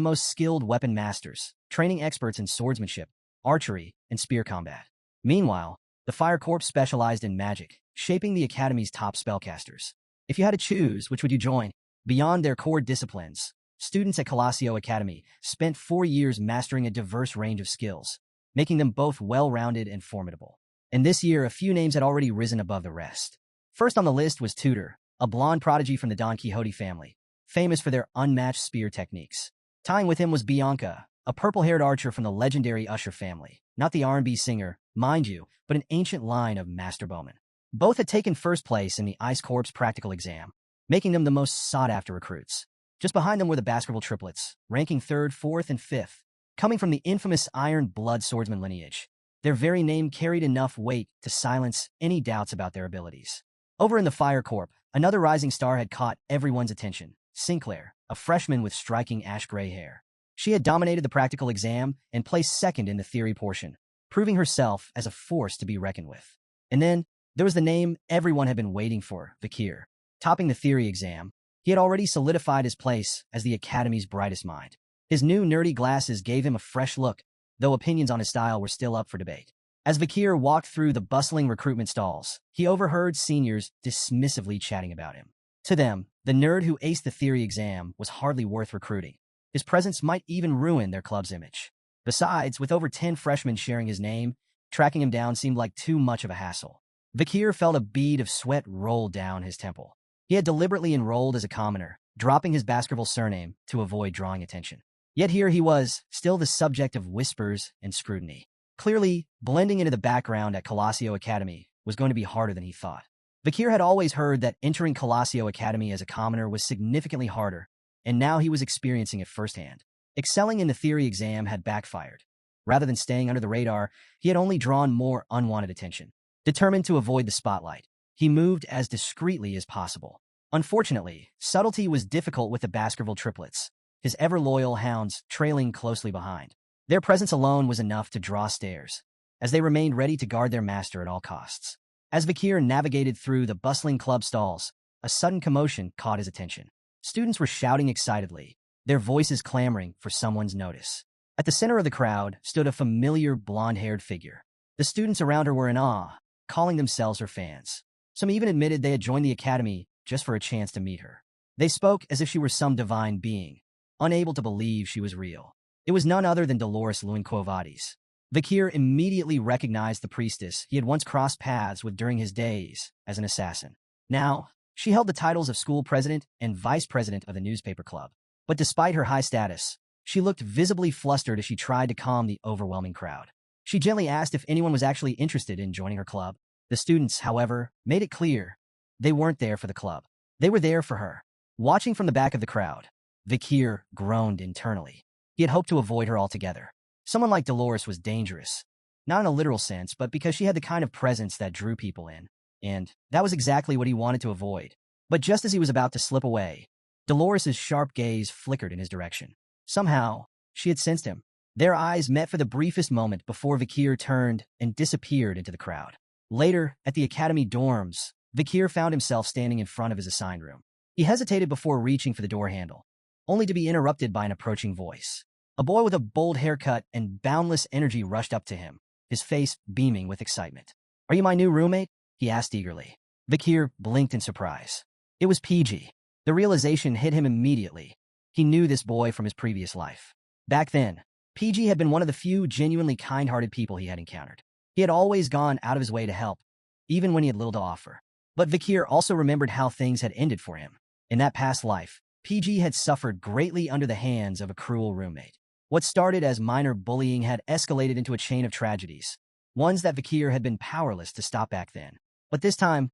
most skilled weapon masters, training experts in swordsmanship, archery, and spear combat. Meanwhile, the Fire Corps specialized in magic, shaping the Academy's top spellcasters. If you had to choose, which would you join? Beyond their core disciplines, students at Colosio Academy spent 4 years mastering a diverse range of skills, making them both well-rounded and formidable. And this year, a few names had already risen above the rest. First on the list was Tutor, a blonde prodigy from the Don Quixote family, famous for their unmatched spear techniques. Tying with him was Bianca, a purple-haired archer from the legendary Usher family, not the R&B singer, mind you, but an ancient line of master bowmen. Both had taken first place in the Ice Corps practical exam, making them the most sought-after recruits. Just behind them were the Baskerville triplets, ranking 3rd, 4th, and 5th, coming from the infamous Iron Blood swordsman lineage. Their very name carried enough weight to silence any doubts about their abilities. Over in the Fire Corps, another rising star had caught everyone's attention, Sinclair, a freshman with striking ash-gray hair. She had dominated the practical exam and placed second in the theory portion, proving herself as a force to be reckoned with. And then, there was the name everyone had been waiting for, Vikir. Topping the theory exam, he had already solidified his place as the Academy's brightest mind. His new nerdy glasses gave him a fresh look, though opinions on his style were still up for debate. As Vikir walked through the bustling recruitment stalls, he overheard seniors dismissively chatting about him. To them, the nerd who aced the theory exam was hardly worth recruiting. His presence might even ruin their club's image. Besides, with over 10 freshmen sharing his name, tracking him down seemed like too much of a hassle. Vikir felt a bead of sweat roll down his temple. He had deliberately enrolled as a commoner, dropping his Baskerville surname to avoid drawing attention. Yet here he was, still the subject of whispers and scrutiny. Clearly, blending into the background at Colosio Academy was going to be harder than he thought. Vikir had always heard that entering Colosio Academy as a commoner was significantly harder, and now he was experiencing it firsthand. Excelling in the theory exam had backfired. Rather than staying under the radar, he had only drawn more unwanted attention. Determined to avoid the spotlight, he moved as discreetly as possible. Unfortunately, subtlety was difficult with the Baskerville triplets, his ever-loyal hounds trailing closely behind. Their presence alone was enough to draw stares, as they remained ready to guard their master at all costs. As Vikir navigated through the bustling club stalls, a sudden commotion caught his attention. Students were shouting excitedly, their voices clamoring for someone's notice. At the center of the crowd stood a familiar blonde-haired figure. The students around her were in awe, calling themselves her fans. Some even admitted they had joined the academy just for a chance to meet her. They spoke as if she were some divine being, unable to believe she was real. It was none other than Dolores Luinquovadis. Vikir immediately recognized the priestess he had once crossed paths with during his days as an assassin. Now, she held the titles of school president and vice president of the newspaper club. But despite her high status, she looked visibly flustered as she tried to calm the overwhelming crowd. She gently asked if anyone was actually interested in joining her club. The students, however, made it clear they weren't there for the club. They were there for her. Watching from the back of the crowd, Vikir groaned internally. He had hoped to avoid her altogether. Someone like Dolores was dangerous, not in a literal sense, but because she had the kind of presence that drew people in. And that was exactly what he wanted to avoid. But just as he was about to slip away, Dolores's sharp gaze flickered in his direction. Somehow, she had sensed him. Their eyes met for the briefest moment before Vikir turned and disappeared into the crowd. Later, at the academy dorms, Vikir found himself standing in front of his assigned room. He hesitated before reaching for the door handle. only to be interrupted by an approaching voice. A boy with a bold haircut and boundless energy rushed up to him, his face beaming with excitement. "Are you my new roommate?" he asked eagerly. Vikir blinked in surprise. It was PG. The realization hit him immediately. He knew this boy from his previous life. Back then, PG had been one of the few genuinely kind-hearted people he had encountered. He had always gone out of his way to help, even when he had little to offer. But Vikir also remembered how things had ended for him. In that past life, PG had suffered greatly under the hands of a cruel roommate. What started as minor bullying had escalated into a chain of tragedies, ones that Vikir had been powerless to stop back then. But this time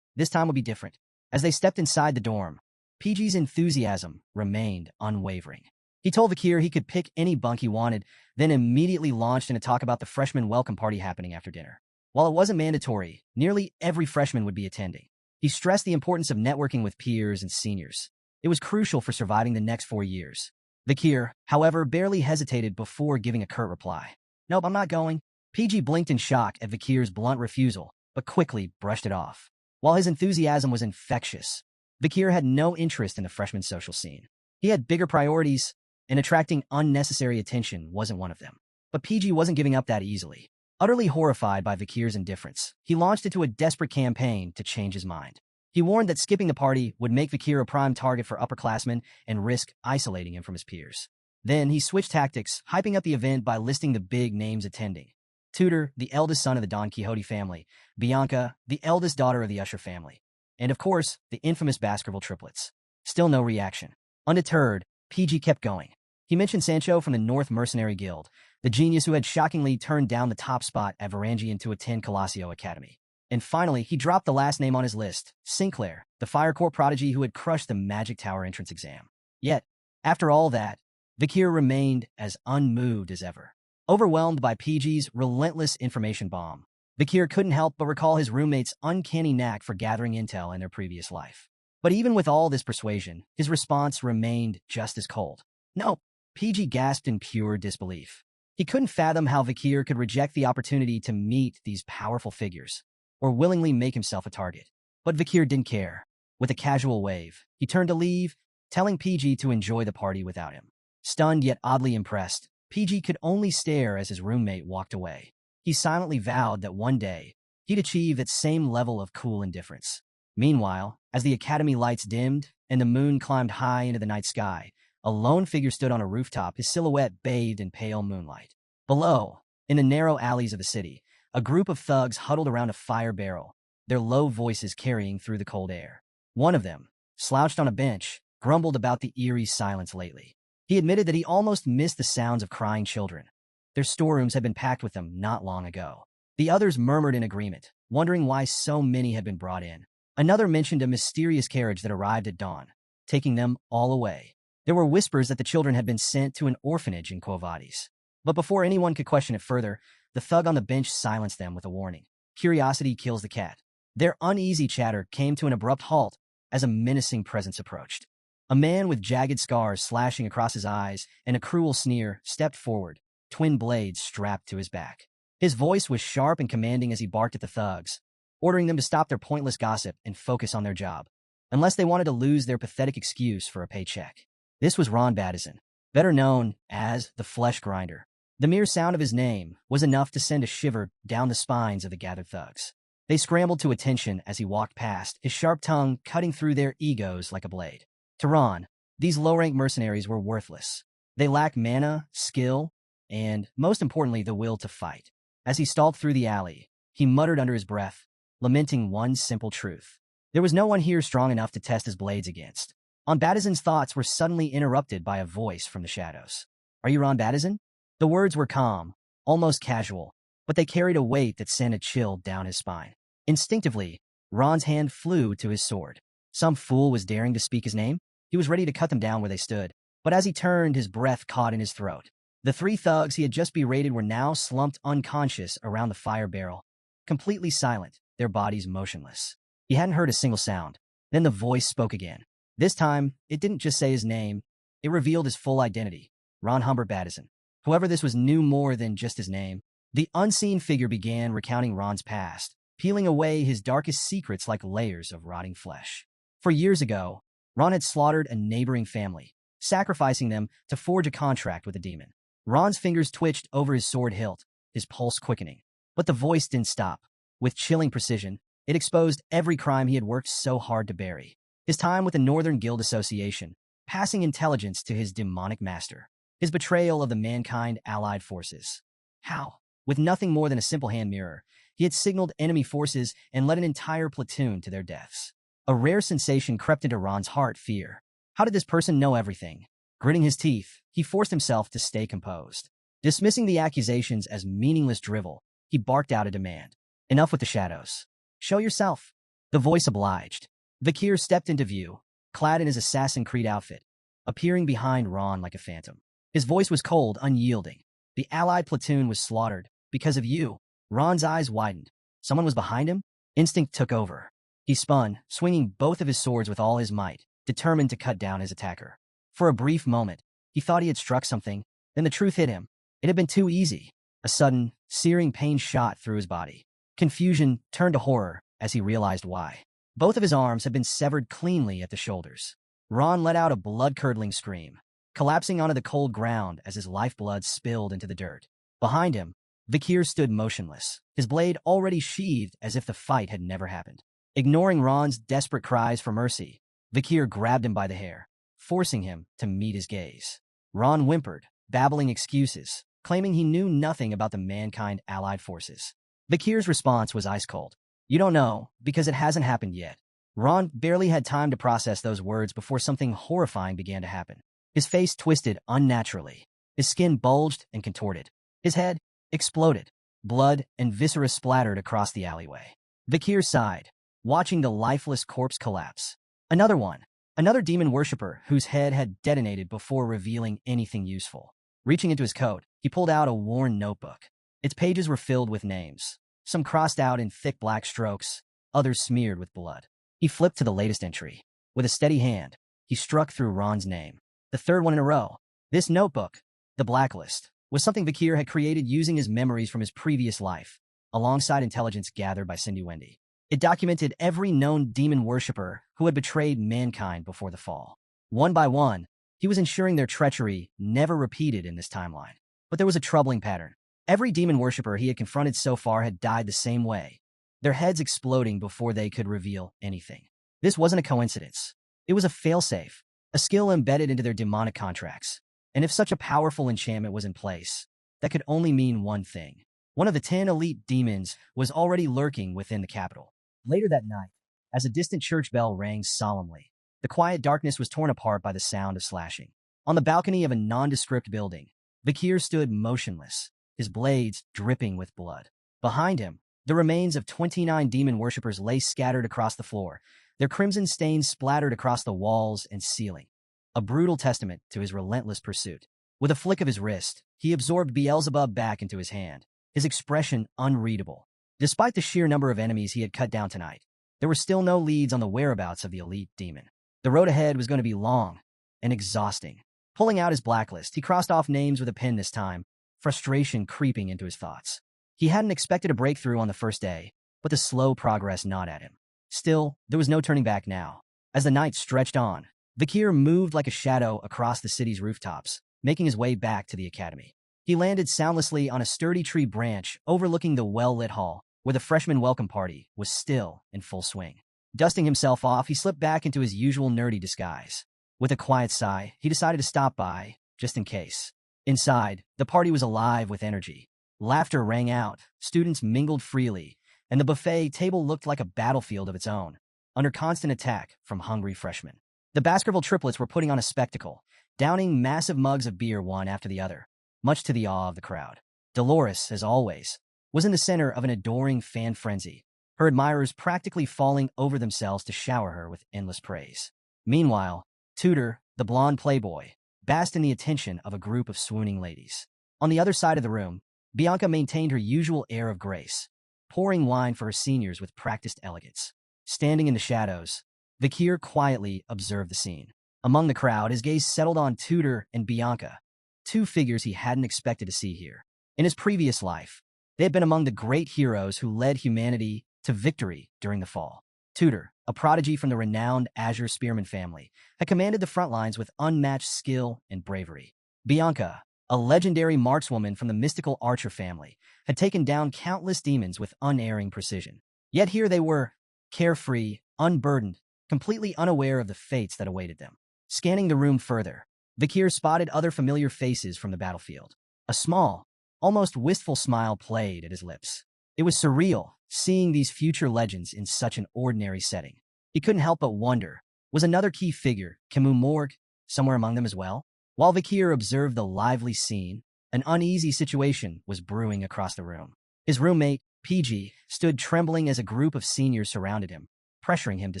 would be different. As they stepped inside the dorm, PG's enthusiasm remained unwavering. He told Vikir he could pick any bunk he wanted, then immediately launched into talk about the freshman welcome party happening after dinner. While it wasn't mandatory, nearly every freshman would be attending. He stressed the importance of networking with peers and seniors. It was crucial for surviving the next 4 years. Vikir, however, barely hesitated before giving a curt reply. "Nope, I'm not going." PG blinked in shock at Vikir's blunt refusal, but quickly brushed it off. While his enthusiasm was infectious, Vikir had no interest in the freshman social scene. He had bigger priorities, and attracting unnecessary attention wasn't one of them. But PG wasn't giving up that easily. Utterly horrified by Vikir's indifference, he launched into a desperate campaign to change his mind. He warned that skipping the party would make Vikir a prime target for upperclassmen and risk isolating him from his peers. Then he switched tactics, hyping up the event by listing the big names attending. Tudor, the eldest son of the Don Quixote family, Bianca, the eldest daughter of the Usher family, and of course, the infamous Baskerville triplets. Still no reaction. Undeterred, PG kept going. He mentioned Sancho from the North Mercenary Guild, the genius who had shockingly turned down the top spot at Varangian to attend Colosio Academy. And finally, he dropped the last name on his list, Sinclair, the Fire Corps prodigy who had crushed the Magic Tower entrance exam. Yet, after all that, Vikir remained as unmoved as ever. Overwhelmed by PG's relentless information bomb, Vikir couldn't help but recall his roommate's uncanny knack for gathering intel in their previous life. But even with all this persuasion, his response remained just as cold. "No," PG gasped in pure disbelief. He couldn't fathom how Vikir could reject the opportunity to meet these powerful figures, or willingly make himself a target. But Vikir didn't care. With a casual wave, he turned to leave, telling PG to enjoy the party without him. Stunned yet oddly impressed, PG could only stare as his roommate walked away. He silently vowed that one day, he'd achieve that same level of cool indifference. Meanwhile, as the academy lights dimmed and the moon climbed high into the night sky, a lone figure stood on a rooftop, his silhouette bathed in pale moonlight. Below, in the narrow alleys of the city, a group of thugs huddled around a fire barrel, their low voices carrying through the cold air. One of them, slouched on a bench, grumbled about the eerie silence lately. He admitted that he almost missed the sounds of crying children. Their storerooms had been packed with them not long ago. The others murmured in agreement, wondering why so many had been brought in. Another mentioned a mysterious carriage that arrived at dawn, taking them all away. There were whispers that the children had been sent to an orphanage in Quo Vadis. But before anyone could question it further, the thug on the bench silenced them with a warning. Curiosity kills the cat. Their uneasy chatter came to an abrupt halt as a menacing presence approached. A man with jagged scars slashing across his eyes and a cruel sneer stepped forward, twin blades strapped to his back. His voice was sharp and commanding as he barked at the thugs, ordering them to stop their pointless gossip and focus on their job, unless they wanted to lose their pathetic excuse for a paycheck. This was Ron Battison, better known as the Flesh Grinder. The mere sound of his name was enough to send a shiver down the spines of the gathered thugs. They scrambled to attention as he walked past, his sharp tongue cutting through their egos like a blade. To Ron, these low-rank mercenaries were worthless. They lacked mana, skill, and, most importantly, the will to fight. As he stalked through the alley, he muttered under his breath, lamenting one simple truth. There was no one here strong enough to test his blades against. Battison's thoughts were suddenly interrupted by a voice from the shadows. "Are you Ron Battison?" The words were calm, almost casual, but they carried a weight that sent a chill down his spine. Instinctively, Ron's hand flew to his sword. Some fool was daring to speak his name? He was ready to cut them down where they stood, but as he turned, his breath caught in his throat. The 3 thugs he had just berated were now slumped unconscious around the fire barrel, completely silent, their bodies motionless. He hadn't heard a single sound. Then the voice spoke again. This time, it didn't just say his name, it revealed his full identity, Ron Humbert Battison. However, this was knew more than just his name. The unseen figure began recounting Ron's past, peeling away his darkest secrets like layers of rotting flesh. For years ago, Ron had slaughtered a neighboring family, sacrificing them to forge a contract with the demon. Ron's fingers twitched over his sword hilt, his pulse quickening. But the voice didn't stop. With chilling precision, it exposed every crime he had worked so hard to bury. His time with the Northern Guild Association, passing intelligence to his demonic master. His betrayal of the mankind allied forces. How? With nothing more than a simple hand mirror, he had signaled enemy forces and led an entire platoon to their deaths. A rare sensation crept into Ron's heart, fear. How did this person know everything? Gritting his teeth, he forced himself to stay composed. Dismissing the accusations as meaningless drivel, he barked out a demand. Enough with the shadows. Show yourself. The voice obliged. Vakir stepped into view, clad in his Assassin's Creed outfit, appearing behind Ron like a phantom. His voice was cold, unyielding. The allied platoon was slaughtered. Because of you. Ron's eyes widened. Someone was behind him? Instinct took over. He spun, swinging both of his swords with all his might, determined to cut down his attacker. For a brief moment, he thought he had struck something, then the truth hit him. It had been too easy. A sudden, searing pain shot through his body. Confusion turned to horror as he realized why. Both of his arms had been severed cleanly at the shoulders. Ron let out a blood-curdling scream, collapsing onto the cold ground as his lifeblood spilled into the dirt. Behind him, Vakir stood motionless, his blade already sheathed as if the fight had never happened. Ignoring Ron's desperate cries for mercy, Vakir grabbed him by the hair, forcing him to meet his gaze. Ron whimpered, babbling excuses, claiming he knew nothing about the mankind allied forces. Vakir's response was ice cold. You don't know, because it hasn't happened yet. Ron barely had time to process those words before something horrifying began to happen. His face twisted unnaturally. His skin bulged and contorted. His head exploded. Blood and viscera splattered across the alleyway. Vakir sighed, watching the lifeless corpse collapse. Another one. Another demon worshipper whose head had detonated before revealing anything useful. Reaching into his coat, he pulled out a worn notebook. Its pages were filled with names, some crossed out in thick black strokes, others smeared with blood. He flipped to the latest entry. With a steady hand, he struck through Ron's name. The third one in a row. This notebook, the blacklist, was something Vakir had created using his memories from his previous life, alongside intelligence gathered by Cindy Wendy. It documented every known demon worshipper who had betrayed mankind before the fall. One by one, he was ensuring their treachery never repeated in this timeline. But there was a troubling pattern. Every demon worshipper he had confronted so far had died the same way, their heads exploding before they could reveal anything. This wasn't a coincidence. It was a failsafe, a skill embedded into their demonic contracts. And if such a powerful enchantment was in place, that could only mean one thing. One of the 10 elite demons was already lurking within the capital. Later that night, as a distant church bell rang solemnly, the quiet darkness was torn apart by the sound of slashing. On the balcony of a nondescript building, Vakir stood motionless, his blades dripping with blood. Behind him, the remains of 29 demon worshippers lay scattered across the floor, their crimson stains splattered across the walls and ceiling. A brutal testament to his relentless pursuit. With a flick of his wrist, he absorbed Beelzebub back into his hand, his expression unreadable. Despite the sheer number of enemies he had cut down tonight, there were still no leads on the whereabouts of the elite demon. The road ahead was going to be long and exhausting. Pulling out his blacklist, he crossed off names with a pen this time, frustration creeping into his thoughts. He hadn't expected a breakthrough on the first day, but the slow progress gnawed at him. Still, there was no turning back now. As the night stretched on, Vakir moved like a shadow across the city's rooftops, making his way back to the academy. He landed soundlessly on a sturdy tree branch overlooking the well-lit hall, where the freshman welcome party was still in full swing. Dusting himself off, he slipped back into his usual nerdy disguise. With a quiet sigh, he decided to stop by, just in case. Inside, the party was alive with energy. Laughter rang out, students mingled freely, and the buffet table looked like a battlefield of its own, under constant attack from hungry freshmen. The Baskerville triplets were putting on a spectacle, downing massive mugs of beer one after the other, much to the awe of the crowd. Dolores, as always, was in the center of an adoring fan frenzy, her admirers practically falling over themselves to shower her with endless praise. Meanwhile, Tudor, the blonde playboy, basked in the attention of a group of swooning ladies. On the other side of the room, Bianca maintained her usual air of grace, pouring wine for her seniors with practiced elegance. Standing in the shadows, Vakir quietly observed the scene. Among the crowd, his gaze settled on Tudor and Bianca, two figures he hadn't expected to see here. In his previous life, they had been among the great heroes who led humanity to victory during the fall. Tudor, a prodigy from the renowned Azure Spearman family, had commanded the front lines with unmatched skill and bravery. Bianca, a legendary markswoman from the mystical Archer family, had taken down countless demons with unerring precision. Yet here they were, carefree, unburdened, completely unaware of the fates that awaited them. Scanning the room further, Vikir spotted other familiar faces from the battlefield. A small, almost wistful smile played at his lips. It was surreal, seeing these future legends in such an ordinary setting. He couldn't help but wonder, was another key figure, Camus Morgue, somewhere among them as well? While Vikir observed the lively scene, an uneasy situation was brewing across the room. His roommate, PG, stood trembling as a group of seniors surrounded him, pressuring him to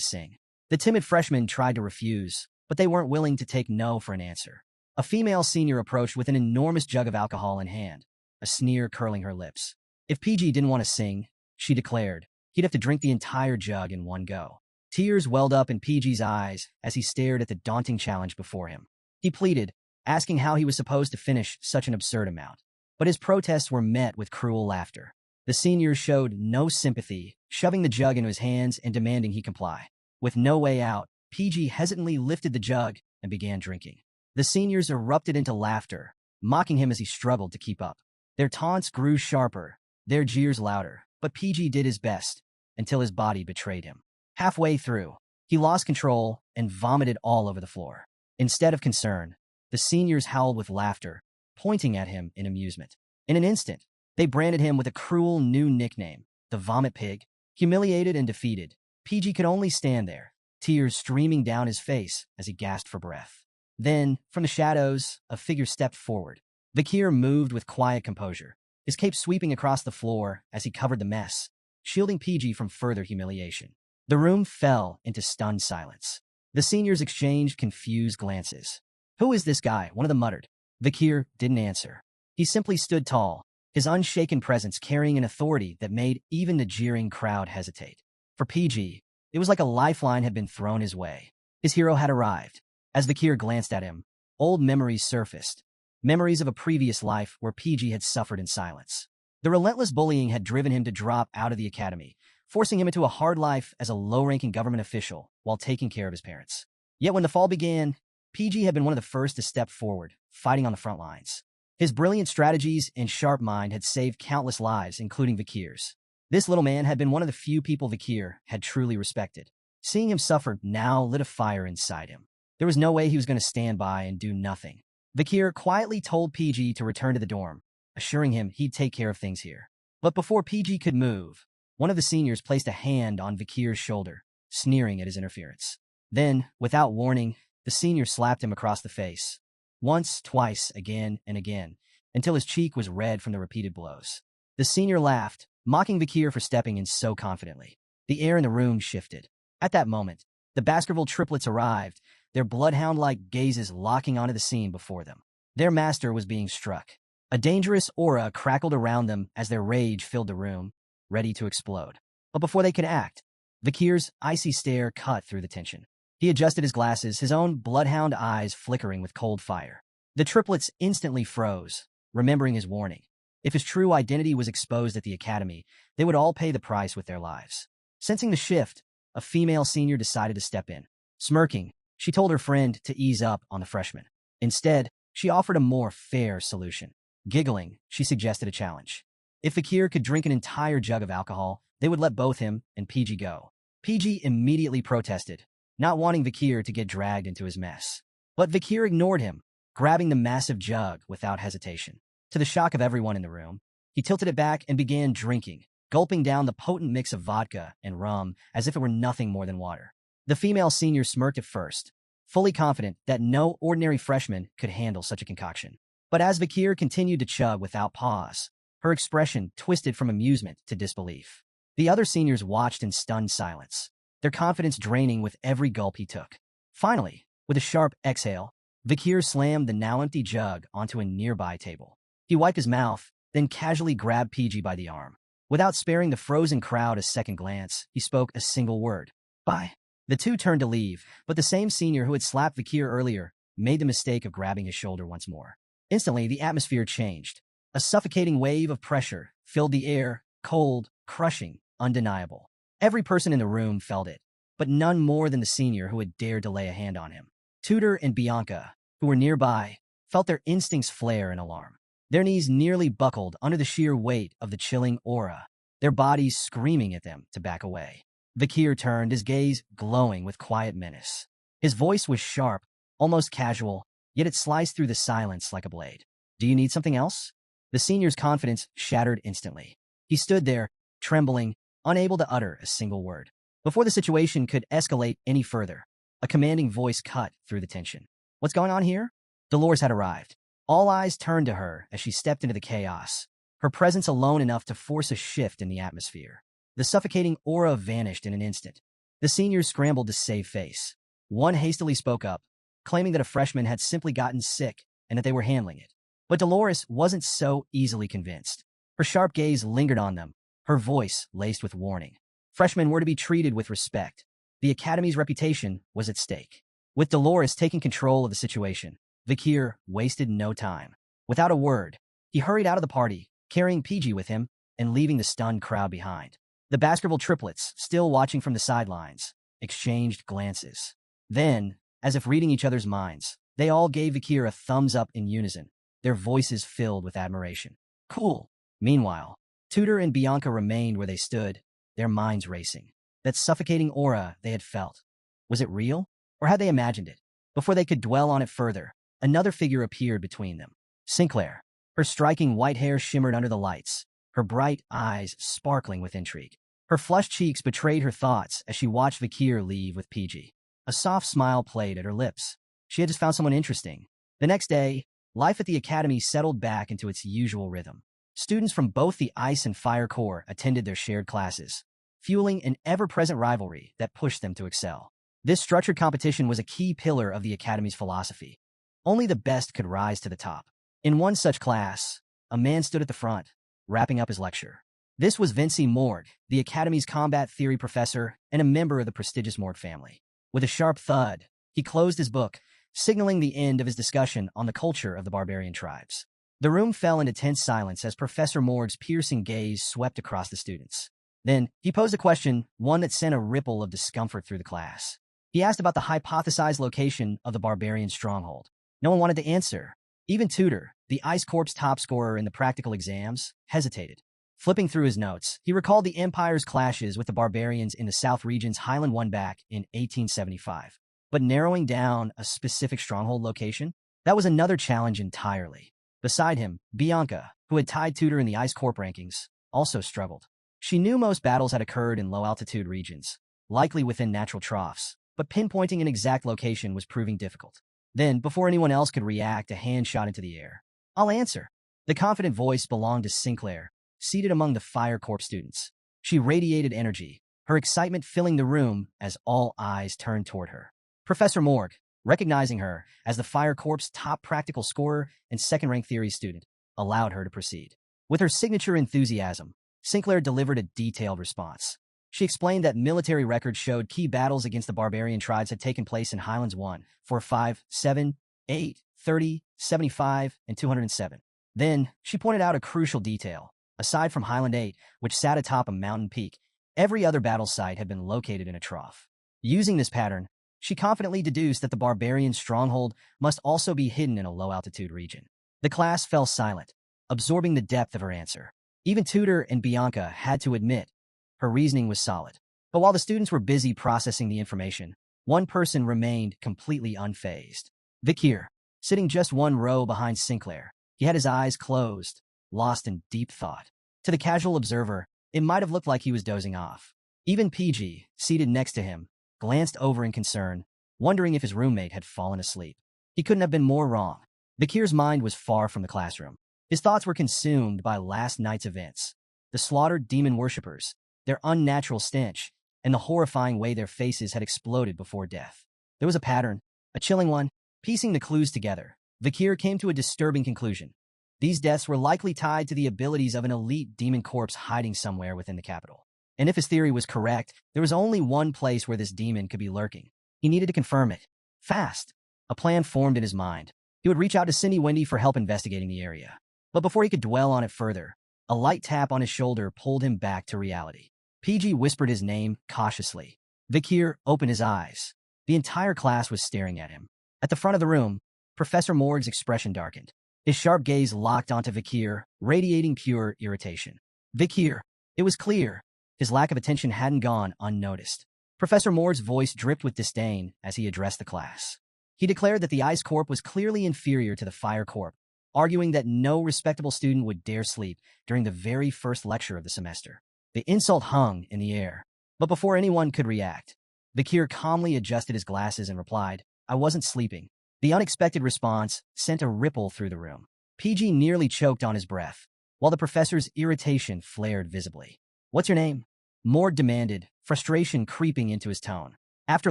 sing. The timid freshmen tried to refuse, but they weren't willing to take no for an answer. A female senior approached with an enormous jug of alcohol in hand, a sneer curling her lips. If PG didn't want to sing, she declared, he'd have to drink the entire jug in one go. Tears welled up in PG's eyes as he stared at the daunting challenge before him. He pleaded, asking how he was supposed to finish such an absurd amount. But his protests were met with cruel laughter. The seniors showed no sympathy, shoving the jug into his hands and demanding he comply. With no way out, PG hesitantly lifted the jug and began drinking. The seniors erupted into laughter, mocking him as he struggled to keep up. Their taunts grew sharper, their jeers louder, but PG did his best until his body betrayed him. Halfway through, he lost control and vomited all over the floor. Instead of concern, the seniors howled with laughter, pointing at him in amusement. In an instant, they branded him with a cruel new nickname, the Vomit Pig. Humiliated and defeated, PG could only stand there, tears streaming down his face as he gasped for breath. Then, from the shadows, a figure stepped forward. Vikir moved with quiet composure, his cape sweeping across the floor as he covered the mess, shielding PG from further humiliation. The room fell into stunned silence. The seniors exchanged confused glances. "Who is this guy?" one of them muttered. Vikir didn't answer. He simply stood tall, his unshaken presence carrying an authority that made even the jeering crowd hesitate. For PG, it was like a lifeline had been thrown his way. His hero had arrived. As Vikir glanced at him, old memories surfaced. Memories of a previous life where PG had suffered in silence. The relentless bullying had driven him to drop out of the academy, forcing him into a hard life as a low-ranking government official while taking care of his parents. Yet when the fall began, PG had been one of the first to step forward, fighting on the front lines. His brilliant strategies and sharp mind had saved countless lives, including Vikir's. This little man had been one of the few people Vikir had truly respected. Seeing him suffer now lit a fire inside him. There was no way he was going to stand by and do nothing. Vikir quietly told PG to return to the dorm, assuring him he'd take care of things here. But before PG could move, one of the seniors placed a hand on Vikir's shoulder, sneering at his interference. Then, without warning, the senior slapped him across the face. Once, twice, again, and again, until his cheek was red from the repeated blows. The senior laughed, mocking Vikir for stepping in so confidently. The air in the room shifted. At that moment, the Baskerville triplets arrived, their bloodhound-like gazes locking onto the scene before them. Their master was being struck. A dangerous aura crackled around them as their rage filled the room, ready to explode. But before they could act, Vikir's icy stare cut through the tension. He adjusted his glasses, his own bloodhound eyes flickering with cold fire. The triplets instantly froze, remembering his warning. If his true identity was exposed at the academy, they would all pay the price with their lives. Sensing the shift, a female senior decided to step in. Smirking, she told her friend to ease up on the freshman. Instead, she offered a more fair solution. Giggling, she suggested a challenge. If Vikir could drink an entire jug of alcohol, they would let both him and PG go. PG immediately protested, not wanting Vikir to get dragged into his mess. But Vikir ignored him, grabbing the massive jug without hesitation. To the shock of everyone in the room, he tilted it back and began drinking, gulping down the potent mix of vodka and rum as if it were nothing more than water. The female senior smirked at first, fully confident that no ordinary freshman could handle such a concoction. But as Vikir continued to chug without pause, her expression twisted from amusement to disbelief. The other seniors watched in stunned silence, their confidence draining with every gulp he took. Finally, with a sharp exhale, Vikir slammed the now-empty jug onto a nearby table. He wiped his mouth, then casually grabbed PG by the arm. Without sparing the frozen crowd a second glance, he spoke a single word. "Bye." The two turned to leave, but the same senior who had slapped Vikir earlier made the mistake of grabbing his shoulder once more. Instantly, the atmosphere changed. A suffocating wave of pressure filled the air, cold, crushing, undeniable. Every person in the room felt it. but none more than the senior who had dared to lay a hand on him. Tudor and Bianca, who were nearby, felt their instincts flare in alarm. Their knees nearly buckled under the sheer weight of the chilling aura, their bodies screaming at them to back away. Vakir turned, his gaze glowing with quiet menace. His voice was sharp, almost casual, yet it sliced through the silence like a blade. "Do you need something else?" The senior's confidence shattered instantly. He stood there, trembling, unable to utter a single word. Before the situation could escalate any further, a commanding voice cut through the tension. "What's going on here?" Dolores had arrived. All eyes turned to her as she stepped into the chaos, her presence alone enough to force a shift in the atmosphere. The suffocating aura vanished in an instant. The seniors scrambled to save face. One hastily spoke up, claiming that a freshman had simply gotten sick and that they were handling it. But Dolores wasn't so easily convinced. Her sharp gaze lingered on them, her voice laced with warning. Freshmen were to be treated with respect. The academy's reputation was at stake. With Dolores taking control of the situation, Vakir wasted no time. Without a word, he hurried out of the party, carrying PG with him and leaving the stunned crowd behind. The Baskerville triplets, still watching from the sidelines, exchanged glances. Then, as if reading each other's minds, they all gave Vakir a thumbs up in unison, their voices filled with admiration. "Cool." Meanwhile, Tudor and Bianca remained where they stood, their minds racing. That suffocating aura they had felt. Was it real, or had they imagined it? Before they could dwell on it further, another figure appeared between them. Sinclair. Her striking white hair shimmered under the lights, her bright eyes sparkling with intrigue. Her flushed cheeks betrayed her thoughts as she watched Vakir leave with PG. A soft smile played at her lips. She had just found someone interesting. The next day, life at the academy settled back into its usual rhythm. Students from both the Ice and Fire Corps attended their shared classes, fueling an ever-present rivalry that pushed them to excel. This structured competition was a key pillar of the academy's philosophy. Only the best could rise to the top. In one such class, a man stood at the front, wrapping up his lecture. This was Vinci Morgue, the academy's combat theory professor and a member of the prestigious Morgue family. With a sharp thud, he closed his book, signaling the end of his discussion on the culture of the barbarian tribes. The room fell into tense silence as Professor Morgue's piercing gaze swept across the students. Then, he posed a question, one that sent a ripple of discomfort through the class. He asked about the hypothesized location of the barbarian stronghold. No one wanted to answer. Even Tudor, the Ice Corps' top scorer in the practical exams, hesitated. Flipping through his notes, he recalled the Empire's clashes with the barbarians in the South region's Highland One back in 1875. But narrowing down a specific stronghold location? That was another challenge entirely. Beside him, Bianca, who had tied Tudor in the Ice Corps rankings, also struggled. She knew most battles had occurred in low-altitude regions, likely within natural troughs, but pinpointing an exact location was proving difficult. Then, before anyone else could react, a hand shot into the air. "I'll answer." The confident voice belonged to Sinclair, seated among the Fire Corps students. She radiated energy, her excitement filling the room as all eyes turned toward her. Professor Morgue, recognizing her as the Fire Corps' top practical scorer and second-rank theory student, allowed her to proceed. With her signature enthusiasm, Sinclair delivered a detailed response. She explained that military records showed key battles against the barbarian tribes had taken place in Highlands 1, 4, 5, 7, 8, 30, 75, and 207. Then, she pointed out a crucial detail. Aside from Highland 8, which sat atop a mountain peak, every other battle site had been located in a trough. Using this pattern, she confidently deduced that the barbarian stronghold must also be hidden in a low-altitude region. The class fell silent, absorbing the depth of her answer. Even Tudor and Bianca had to admit her reasoning was solid. But while the students were busy processing the information, one person remained completely unfazed. Vakir, sitting just one row behind Sinclair. He had his eyes closed, lost in deep thought. To the casual observer, it might have looked like he was dozing off. Even PG, seated next to him, glanced over in concern, wondering if his roommate had fallen asleep. He couldn't have been more wrong. Vakir's mind was far from the classroom. His thoughts were consumed by last night's events. The slaughtered demon worshippers, their unnatural stench, and the horrifying way their faces had exploded before death. There was a pattern, a chilling one. Piecing the clues together, Vakir came to a disturbing conclusion. These deaths were likely tied to the abilities of an elite demon corpse hiding somewhere within the capital. And if his theory was correct, there was only one place where this demon could be lurking. He needed to confirm it. Fast. A plan formed in his mind. He would reach out to Cindy Wendy for help investigating the area. But before he could dwell on it further, a light tap on his shoulder pulled him back to reality. PG whispered his name cautiously. Vikir opened his eyes. The entire class was staring at him. At the front of the room, Professor Morg's expression darkened. His sharp gaze locked onto Vikir, radiating pure irritation. Vikir. It was clear. His lack of attention hadn't gone unnoticed. Professor Morg's voice dripped with disdain as he addressed the class. He declared that the Ice Corp was clearly inferior to the Fire Corp, arguing that no respectable student would dare sleep during the very first lecture of the semester. The insult hung in the air. But before anyone could react, Vikir calmly adjusted his glasses and replied, "I wasn't sleeping." The unexpected response sent a ripple through the room. PG nearly choked on his breath, while the professor's irritation flared visibly. "What's your name?" Morg demanded, frustration creeping into his tone. After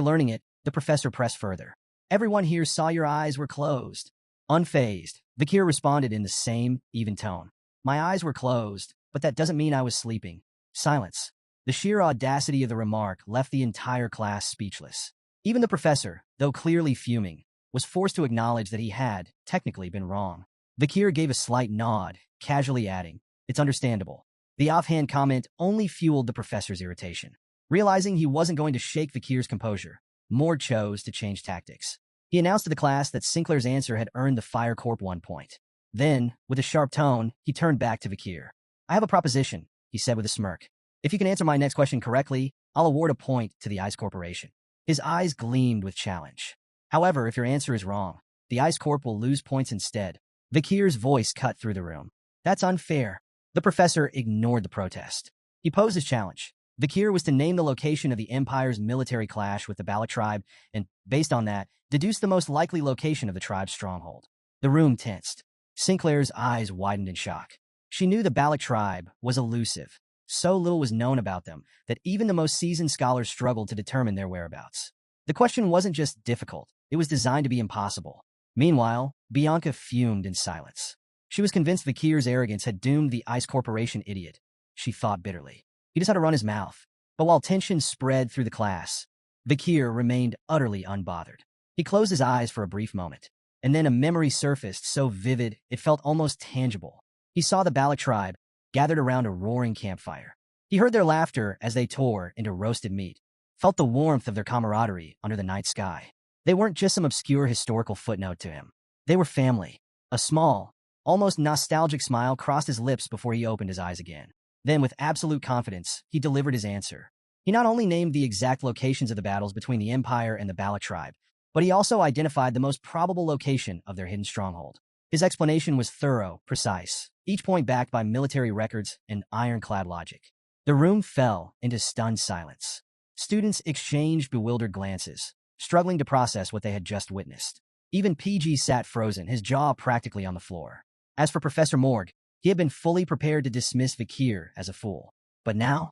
learning it, the professor pressed further. "Everyone here saw your eyes were closed." Unfazed, Vikir responded in the same, even tone. "My eyes were closed, but that doesn't mean I was sleeping." Silence. The sheer audacity of the remark left the entire class speechless. Even the professor, though clearly fuming, was forced to acknowledge that he had, technically, been wrong. Vikir gave a slight nod, casually adding, "It's understandable." The offhand comment only fueled the professor's irritation. Realizing he wasn't going to shake Vikir's composure, Morg chose to change tactics. He announced to the class that Sinclair's answer had earned the Fire Corp 1 point. Then, with a sharp tone, he turned back to Vikir. "I have a proposition," he said with a smirk. "If you can answer my next question correctly, I'll award a point to the Ice Corporation." His eyes gleamed with challenge. "However, if your answer is wrong, the Ice Corp will lose points instead." Vikir's voice cut through the room. "That's unfair." The professor ignored the protest. He posed his challenge. Vikir was to name the location of the Empire's military clash with the Balak tribe and, based on that, deduce the most likely location of the tribe's stronghold. The room tensed. Sinclair's eyes widened in shock. She knew the Balak tribe was elusive. So little was known about them that even the most seasoned scholars struggled to determine their whereabouts. The question wasn't just difficult, it was designed to be impossible. Meanwhile, Bianca fumed in silence. She was convinced Vikir's arrogance had doomed the Ice Corporation idiot. She thought bitterly. He just had to run his mouth. But while tension spread through the class, Vikir remained utterly unbothered. He closed his eyes for a brief moment, and then a memory surfaced so vivid it felt almost tangible. He saw the Balak tribe gathered around a roaring campfire. He heard their laughter as they tore into roasted meat, felt the warmth of their camaraderie under the night sky. They weren't just some obscure historical footnote to him. They were family. A small, almost nostalgic smile crossed his lips before he opened his eyes again. Then, with absolute confidence, he delivered his answer. He not only named the exact locations of the battles between the Empire and the Balak tribe, but he also identified the most probable location of their hidden stronghold. His explanation was thorough, precise, each point backed by military records and ironclad logic. The room fell into stunned silence. Students exchanged bewildered glances, struggling to process what they had just witnessed. Even PG sat frozen, his jaw practically on the floor. As for Professor Morg, he had been fully prepared to dismiss Vikir as a fool. But now,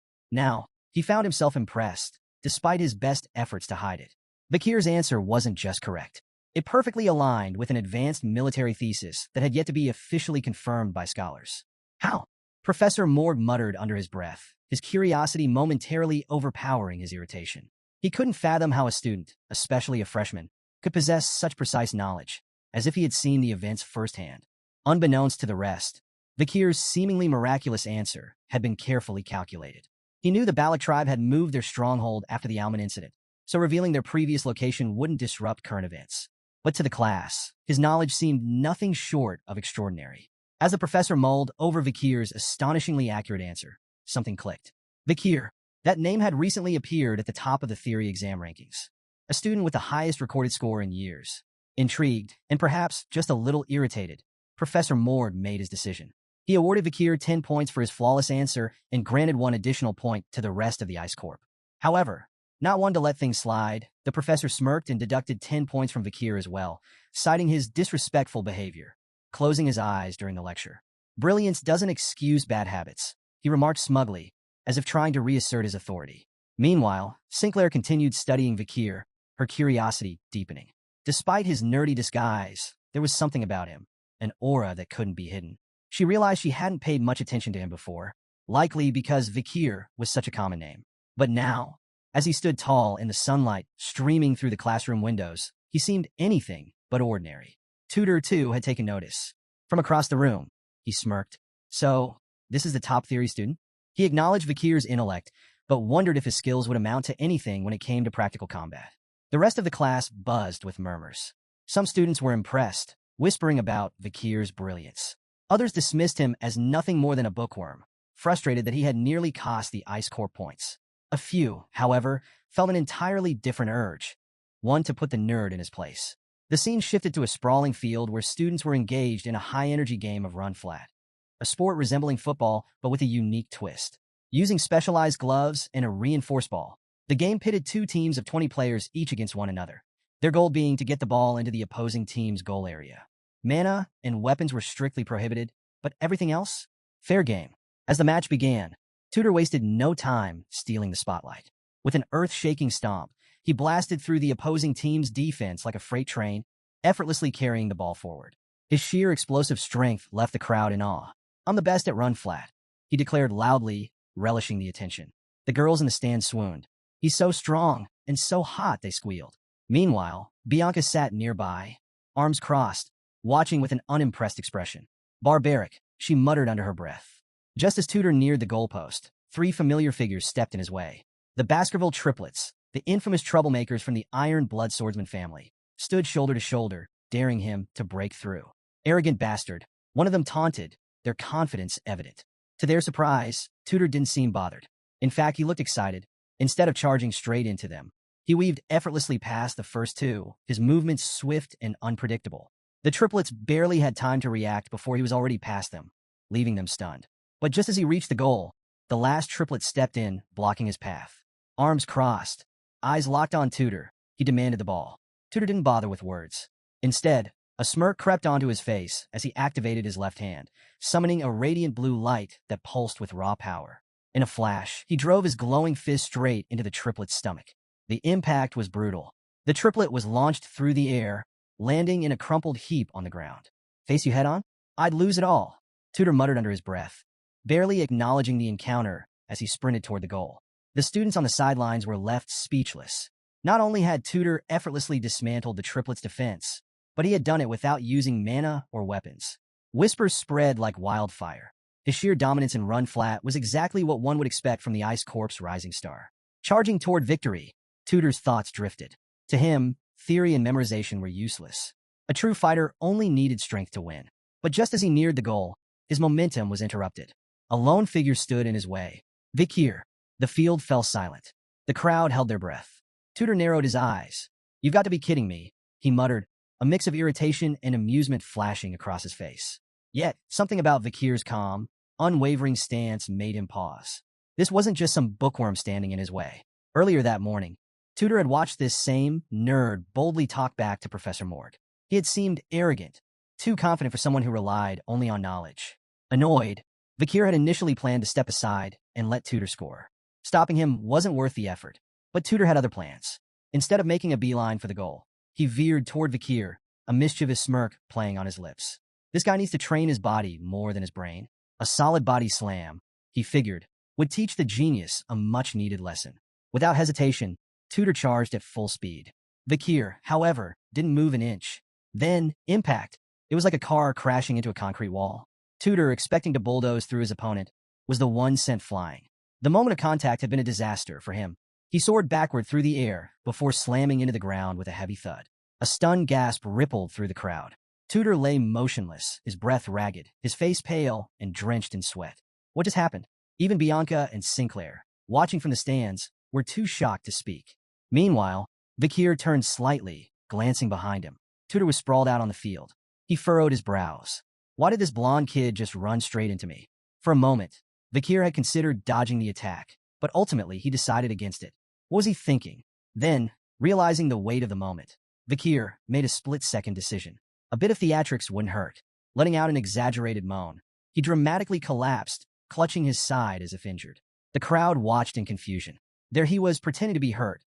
he found himself impressed, despite his best efforts to hide it. Vikir's answer wasn't just correct. It perfectly aligned with an advanced military thesis that had yet to be officially confirmed by scholars. "How?" Professor Morg muttered under his breath, his curiosity momentarily overpowering his irritation. He couldn't fathom how a student, especially a freshman, could possess such precise knowledge, as if he had seen the events firsthand. Unbeknownst to the rest, Vikir's seemingly miraculous answer had been carefully calculated. He knew the Balak tribe had moved their stronghold after the Alman incident, so revealing their previous location wouldn't disrupt current events. But to the class, his knowledge seemed nothing short of extraordinary. As the professor mulled over Vikir's astonishingly accurate answer, something clicked. Vikir. That name had recently appeared at the top of the theory exam rankings. A student with the highest recorded score in years. Intrigued, and perhaps just a little irritated, Professor Morg made his decision. He awarded Vikir 10 points for his flawless answer and granted 1 additional point to the rest of the Ice Corp. However, not one to let things slide, the professor smirked and deducted 10 points from Vikir as well, citing his disrespectful behavior, closing his eyes during the lecture. "Brilliance doesn't excuse bad habits," he remarked smugly, as if trying to reassert his authority. Meanwhile, Sinclair continued studying Vikir, her curiosity deepening. Despite his nerdy disguise, there was something about him, an aura that couldn't be hidden. She realized she hadn't paid much attention to him before, likely because Vikir was such a common name. But now, as he stood tall in the sunlight streaming through the classroom windows, he seemed anything but ordinary. Tutor, too, had taken notice. From across the room, he smirked. "So, this is the top theory student?" He acknowledged Vikir's intellect, but wondered if his skills would amount to anything when it came to practical combat. The rest of the class buzzed with murmurs. Some students were impressed, whispering about Vikir's brilliance. Others dismissed him as nothing more than a bookworm, frustrated that he had nearly cost the Ice Corps points. A few, however, felt an entirely different urge, one to put the nerd in his place. The scene shifted to a sprawling field where students were engaged in a high-energy game of run flat, a sport resembling football but with a unique twist. Using specialized gloves and a reinforced ball, the game pitted two teams of 20 players each against one another, their goal being to get the ball into the opposing team's goal area. Mana and weapons were strictly prohibited, but everything else? Fair game. As the match began, Tudor wasted no time stealing the spotlight. With an earth-shaking stomp, he blasted through the opposing team's defense like a freight train, effortlessly carrying the ball forward. His sheer explosive strength left the crowd in awe. "I'm the best at run flat," he declared loudly, relishing the attention. The girls in the stand swooned. "He's so strong and so hot," they squealed. Meanwhile, Bianca sat nearby, arms crossed, watching with an unimpressed expression. "Barbaric," she muttered under her breath. Just as Tudor neared the goalpost, three familiar figures stepped in his way. The Baskerville triplets, the infamous troublemakers from the Iron Blood Swordsman family, stood shoulder to shoulder, daring him to break through. "Arrogant bastard," one of them taunted, their confidence evident. To their surprise, Tudor didn't seem bothered. In fact, he looked excited. Instead of charging straight into them, he weaved effortlessly past the first two, his movements swift and unpredictable. The triplets barely had time to react before he was already past them, leaving them stunned. But just as he reached the goal, the last triplet stepped in, blocking his path. Arms crossed, eyes locked on Tudor, he demanded the ball. Tudor didn't bother with words. Instead, a smirk crept onto his face as he activated his left hand, summoning a radiant blue light that pulsed with raw power. In a flash, he drove his glowing fist straight into the triplet's stomach. The impact was brutal. The triplet was launched through the air, landing in a crumpled heap on the ground. "Face you head on? I'd lose it all," Tudor muttered under his breath, barely acknowledging the encounter as he sprinted toward the goal. The students on the sidelines were left speechless. Not only had Tudor effortlessly dismantled the triplet's defense, but he had done it without using mana or weapons. Whispers spread like wildfire. His sheer dominance in run flat was exactly what one would expect from the Ice Corps' rising star. Charging toward victory, Tudor's thoughts drifted. To him, theory and memorization were useless. A true fighter only needed strength to win. But just as he neared the goal, his momentum was interrupted. A lone figure stood in his way. Vikir. The field fell silent. The crowd held their breath. Tudor narrowed his eyes. "You've got to be kidding me," he muttered, a mix of irritation and amusement flashing across his face. Yet, something about Vikir's calm, unwavering stance made him pause. This wasn't just some bookworm standing in his way. Earlier that morning, Tudor had watched this same nerd boldly talk back to Professor Morg. He had seemed arrogant, too confident for someone who relied only on knowledge. Annoyed, Vikir had initially planned to step aside and let Tudor score. Stopping him wasn't worth the effort, but Tudor had other plans. Instead of making a beeline for the goal, he veered toward Vikir, a mischievous smirk playing on his lips. This guy needs to train his body more than his brain. A solid body slam, he figured, would teach the genius a much-needed lesson. Without hesitation, Tudor charged at full speed. Vikir, however, didn't move an inch. Then, impact. It was like a car crashing into a concrete wall. Tudor, expecting to bulldoze through his opponent, was the one sent flying. The moment of contact had been a disaster for him. He soared backward through the air before slamming into the ground with a heavy thud. A stunned gasp rippled through the crowd. Tudor lay motionless, his breath ragged, his face pale and drenched in sweat. What just happened? Even Bianca and Sinclair, watching from the stands, were too shocked to speak. Meanwhile, Vikir turned slightly, glancing behind him. Tudor was sprawled out on the field. He furrowed his brows. Why did this blonde kid just run straight into me? For a moment, Vikir had considered dodging the attack, but ultimately he decided against it. What was he thinking? Then, realizing the weight of the moment, Vikir made a split-second decision. A bit of theatrics wouldn't hurt. Letting out an exaggerated moan, he dramatically collapsed, clutching his side as if injured. The crowd watched in confusion. There he was pretending to be hurt,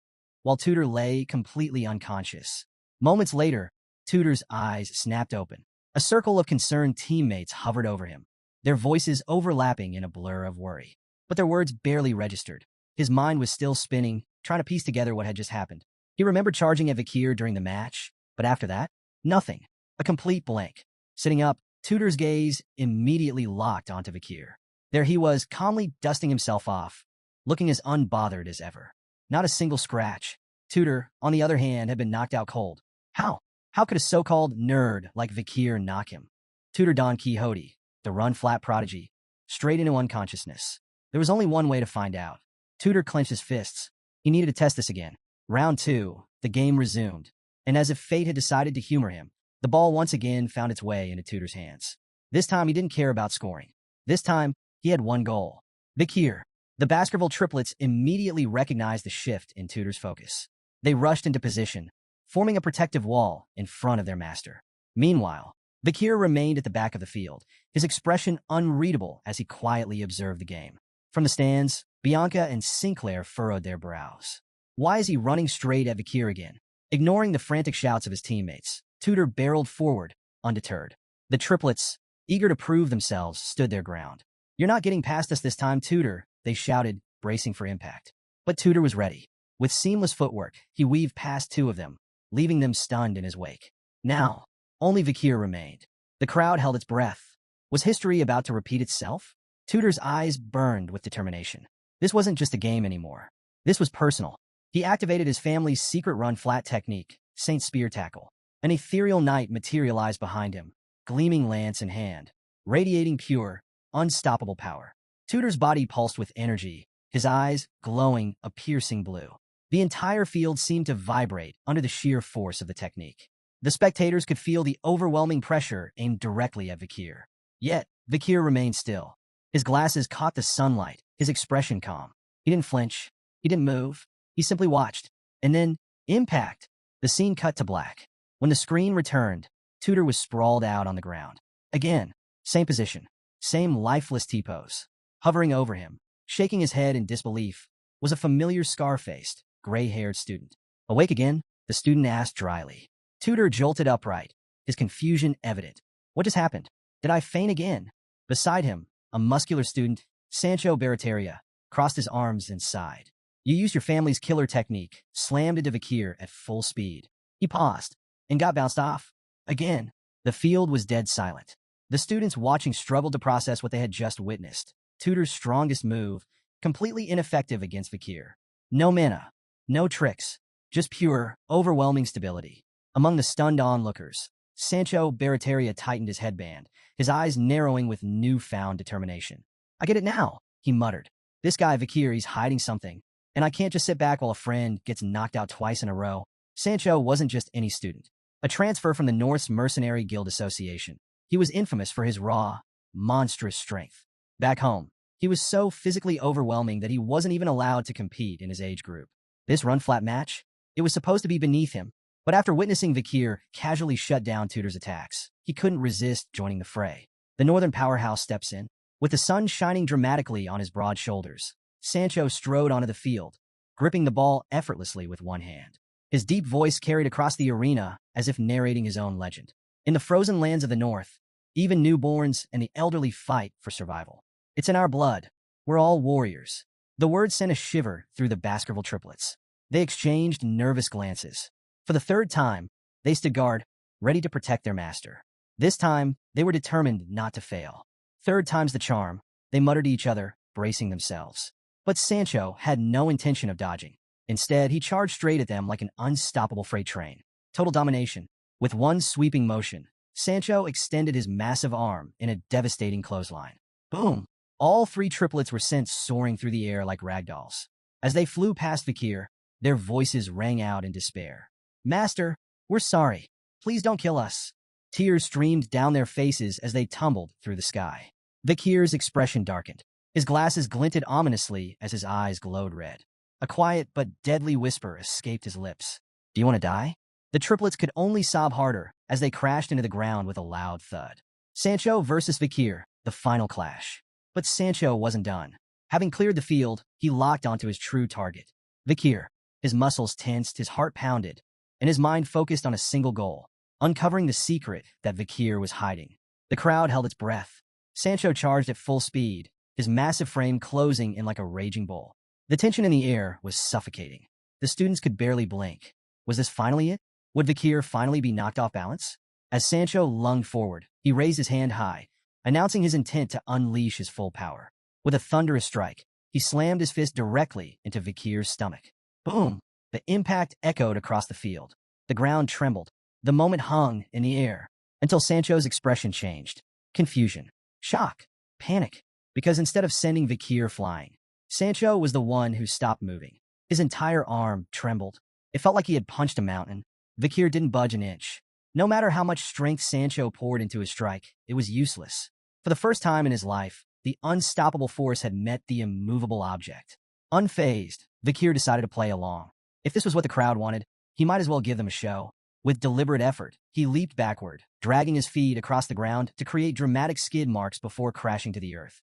while Tudor lay completely unconscious. Moments later, Tudor's eyes snapped open. A circle of concerned teammates hovered over him, their voices overlapping in a blur of worry. But their words barely registered. His mind was still spinning, trying to piece together what had just happened. He remembered charging at Vikir during the match, but after that, nothing. A complete blank. Sitting up, Tudor's gaze immediately locked onto Vikir. There he was, calmly dusting himself off, looking as unbothered as ever. Not a single scratch. Tutor, on the other hand, had been knocked out cold. How? How could a so-called nerd like Vikir knock him? Tutor Don Quixote, the run-flat prodigy, straight into unconsciousness. There was only one way to find out. Tutor clenched his fists. He needed to test this again. Round 2, the game resumed. And as if fate had decided to humor him, the ball once again found its way into Tutor's hands. This time he didn't care about scoring. This time, he had one goal. Vikir. The Baskerville triplets immediately recognized the shift in Tutor's focus. They rushed into position, forming a protective wall in front of their master. Meanwhile, Vikir remained at the back of the field, his expression unreadable as he quietly observed the game. From the stands, Bianca and Sinclair furrowed their brows. Why is he running straight at Vikir again? Ignoring the frantic shouts of his teammates, Tutor barreled forward, undeterred. The triplets, eager to prove themselves, stood their ground. "You're not getting past us this time, Tutor," they shouted, bracing for impact. But Tutor was ready. With seamless footwork, he weaved past two of them, leaving them stunned in his wake. Now, only Vikir remained. The crowd held its breath. Was history about to repeat itself? Tutor's eyes burned with determination. This wasn't just a game anymore. This was personal. He activated his family's secret run-flat technique, Saint Spear Tackle. An ethereal knight materialized behind him, gleaming lance in hand, radiating pure, unstoppable power. Tutor's body pulsed with energy, his eyes glowing a piercing blue. The entire field seemed to vibrate under the sheer force of the technique. The spectators could feel the overwhelming pressure aimed directly at Vikir. Yet, Vikir remained still. His glasses caught the sunlight, his expression calm. He didn't flinch. He didn't move. He simply watched. And then, impact! The scene cut to black. When the screen returned, Tutor was sprawled out on the ground. Again, same position, same lifeless T-pose. Hovering over him, shaking his head in disbelief, was a familiar scar-faced, gray-haired student. "Awake again?" the student asked dryly. Tutor jolted upright, his confusion evident. "What just happened? Did I faint again?" Beside him, a muscular student, Sancho Barataria, crossed his arms and sighed. "You used your family's killer technique, slammed into Vikir at full speed." He paused, and got bounced off. Again, the field was dead silent. The students watching struggled to process what they had just witnessed. Tutor's strongest move, completely ineffective against Vikir. No mana, no tricks, just pure, overwhelming stability. Among the stunned onlookers, Sancho Barataria tightened his headband, his eyes narrowing with newfound determination. "I get it now," he muttered. "This guy Vikir, he's hiding something, and I can't just sit back while a friend gets knocked out twice in a row." Sancho wasn't just any student. A transfer from the Norse Mercenary Guild Association. He was infamous for his raw, monstrous strength. Back home, he was so physically overwhelming that he wasn't even allowed to compete in his age group. This run-flat match? It was supposed to be beneath him, but after witnessing Vikir casually shut down Tutor's attacks, he couldn't resist joining the fray. The northern powerhouse steps in. With the sun shining dramatically on his broad shoulders, Sancho strode onto the field, gripping the ball effortlessly with one hand. His deep voice carried across the arena as if narrating his own legend. In the frozen lands of the north, even newborns and the elderly fight for survival. It's in our blood. We're all warriors. The words sent a shiver through the Baskerville triplets. They exchanged nervous glances. For the third time, they stood guard, ready to protect their master. This time, they were determined not to fail. Third time's the charm, they muttered to each other, bracing themselves. But Sancho had no intention of dodging. Instead, he charged straight at them like an unstoppable freight train. Total domination. With one sweeping motion, Sancho extended his massive arm in a devastating clothesline. Boom! All three triplets were sent soaring through the air like ragdolls. As they flew past Vikir, their voices rang out in despair. "Master, we're sorry. Please don't kill us." Tears streamed down their faces as they tumbled through the sky. Vikir's expression darkened. His glasses glinted ominously as his eyes glowed red. A quiet but deadly whisper escaped his lips. "Do you want to die?" The triplets could only sob harder as they crashed into the ground with a loud thud. Sancho versus Vikir, the final clash. But Sancho wasn't done. Having cleared the field, he locked onto his true target. Vikir. His muscles tensed, his heart pounded, and his mind focused on a single goal, uncovering the secret that Vikir was hiding. The crowd held its breath. Sancho charged at full speed, his massive frame closing in like a raging bull. The tension in the air was suffocating. The students could barely blink. Was this finally it? Would Vikir finally be knocked off balance? As Sancho lunged forward, he raised his hand high, announcing his intent to unleash his full power. With a thunderous strike, He slammed his fist directly into Vikir's stomach. Boom! The impact echoed across the field. The ground trembled. The moment hung in the air until Sancho's expression changed. Confusion, shock, panic. Because instead of sending Vikir flying, Sancho was the one who stopped moving. His entire arm trembled. It felt like he had punched a mountain. Vikir didn't budge an inch. No matter how much strength Sancho poured into his strike, it was useless. For the first time in his life, the unstoppable force had met the immovable object. Unfazed, Vikir decided to play along. If this was what the crowd wanted, he might as well give them a show. With deliberate effort, he leaped backward, dragging his feet across the ground to create dramatic skid marks before crashing to the earth.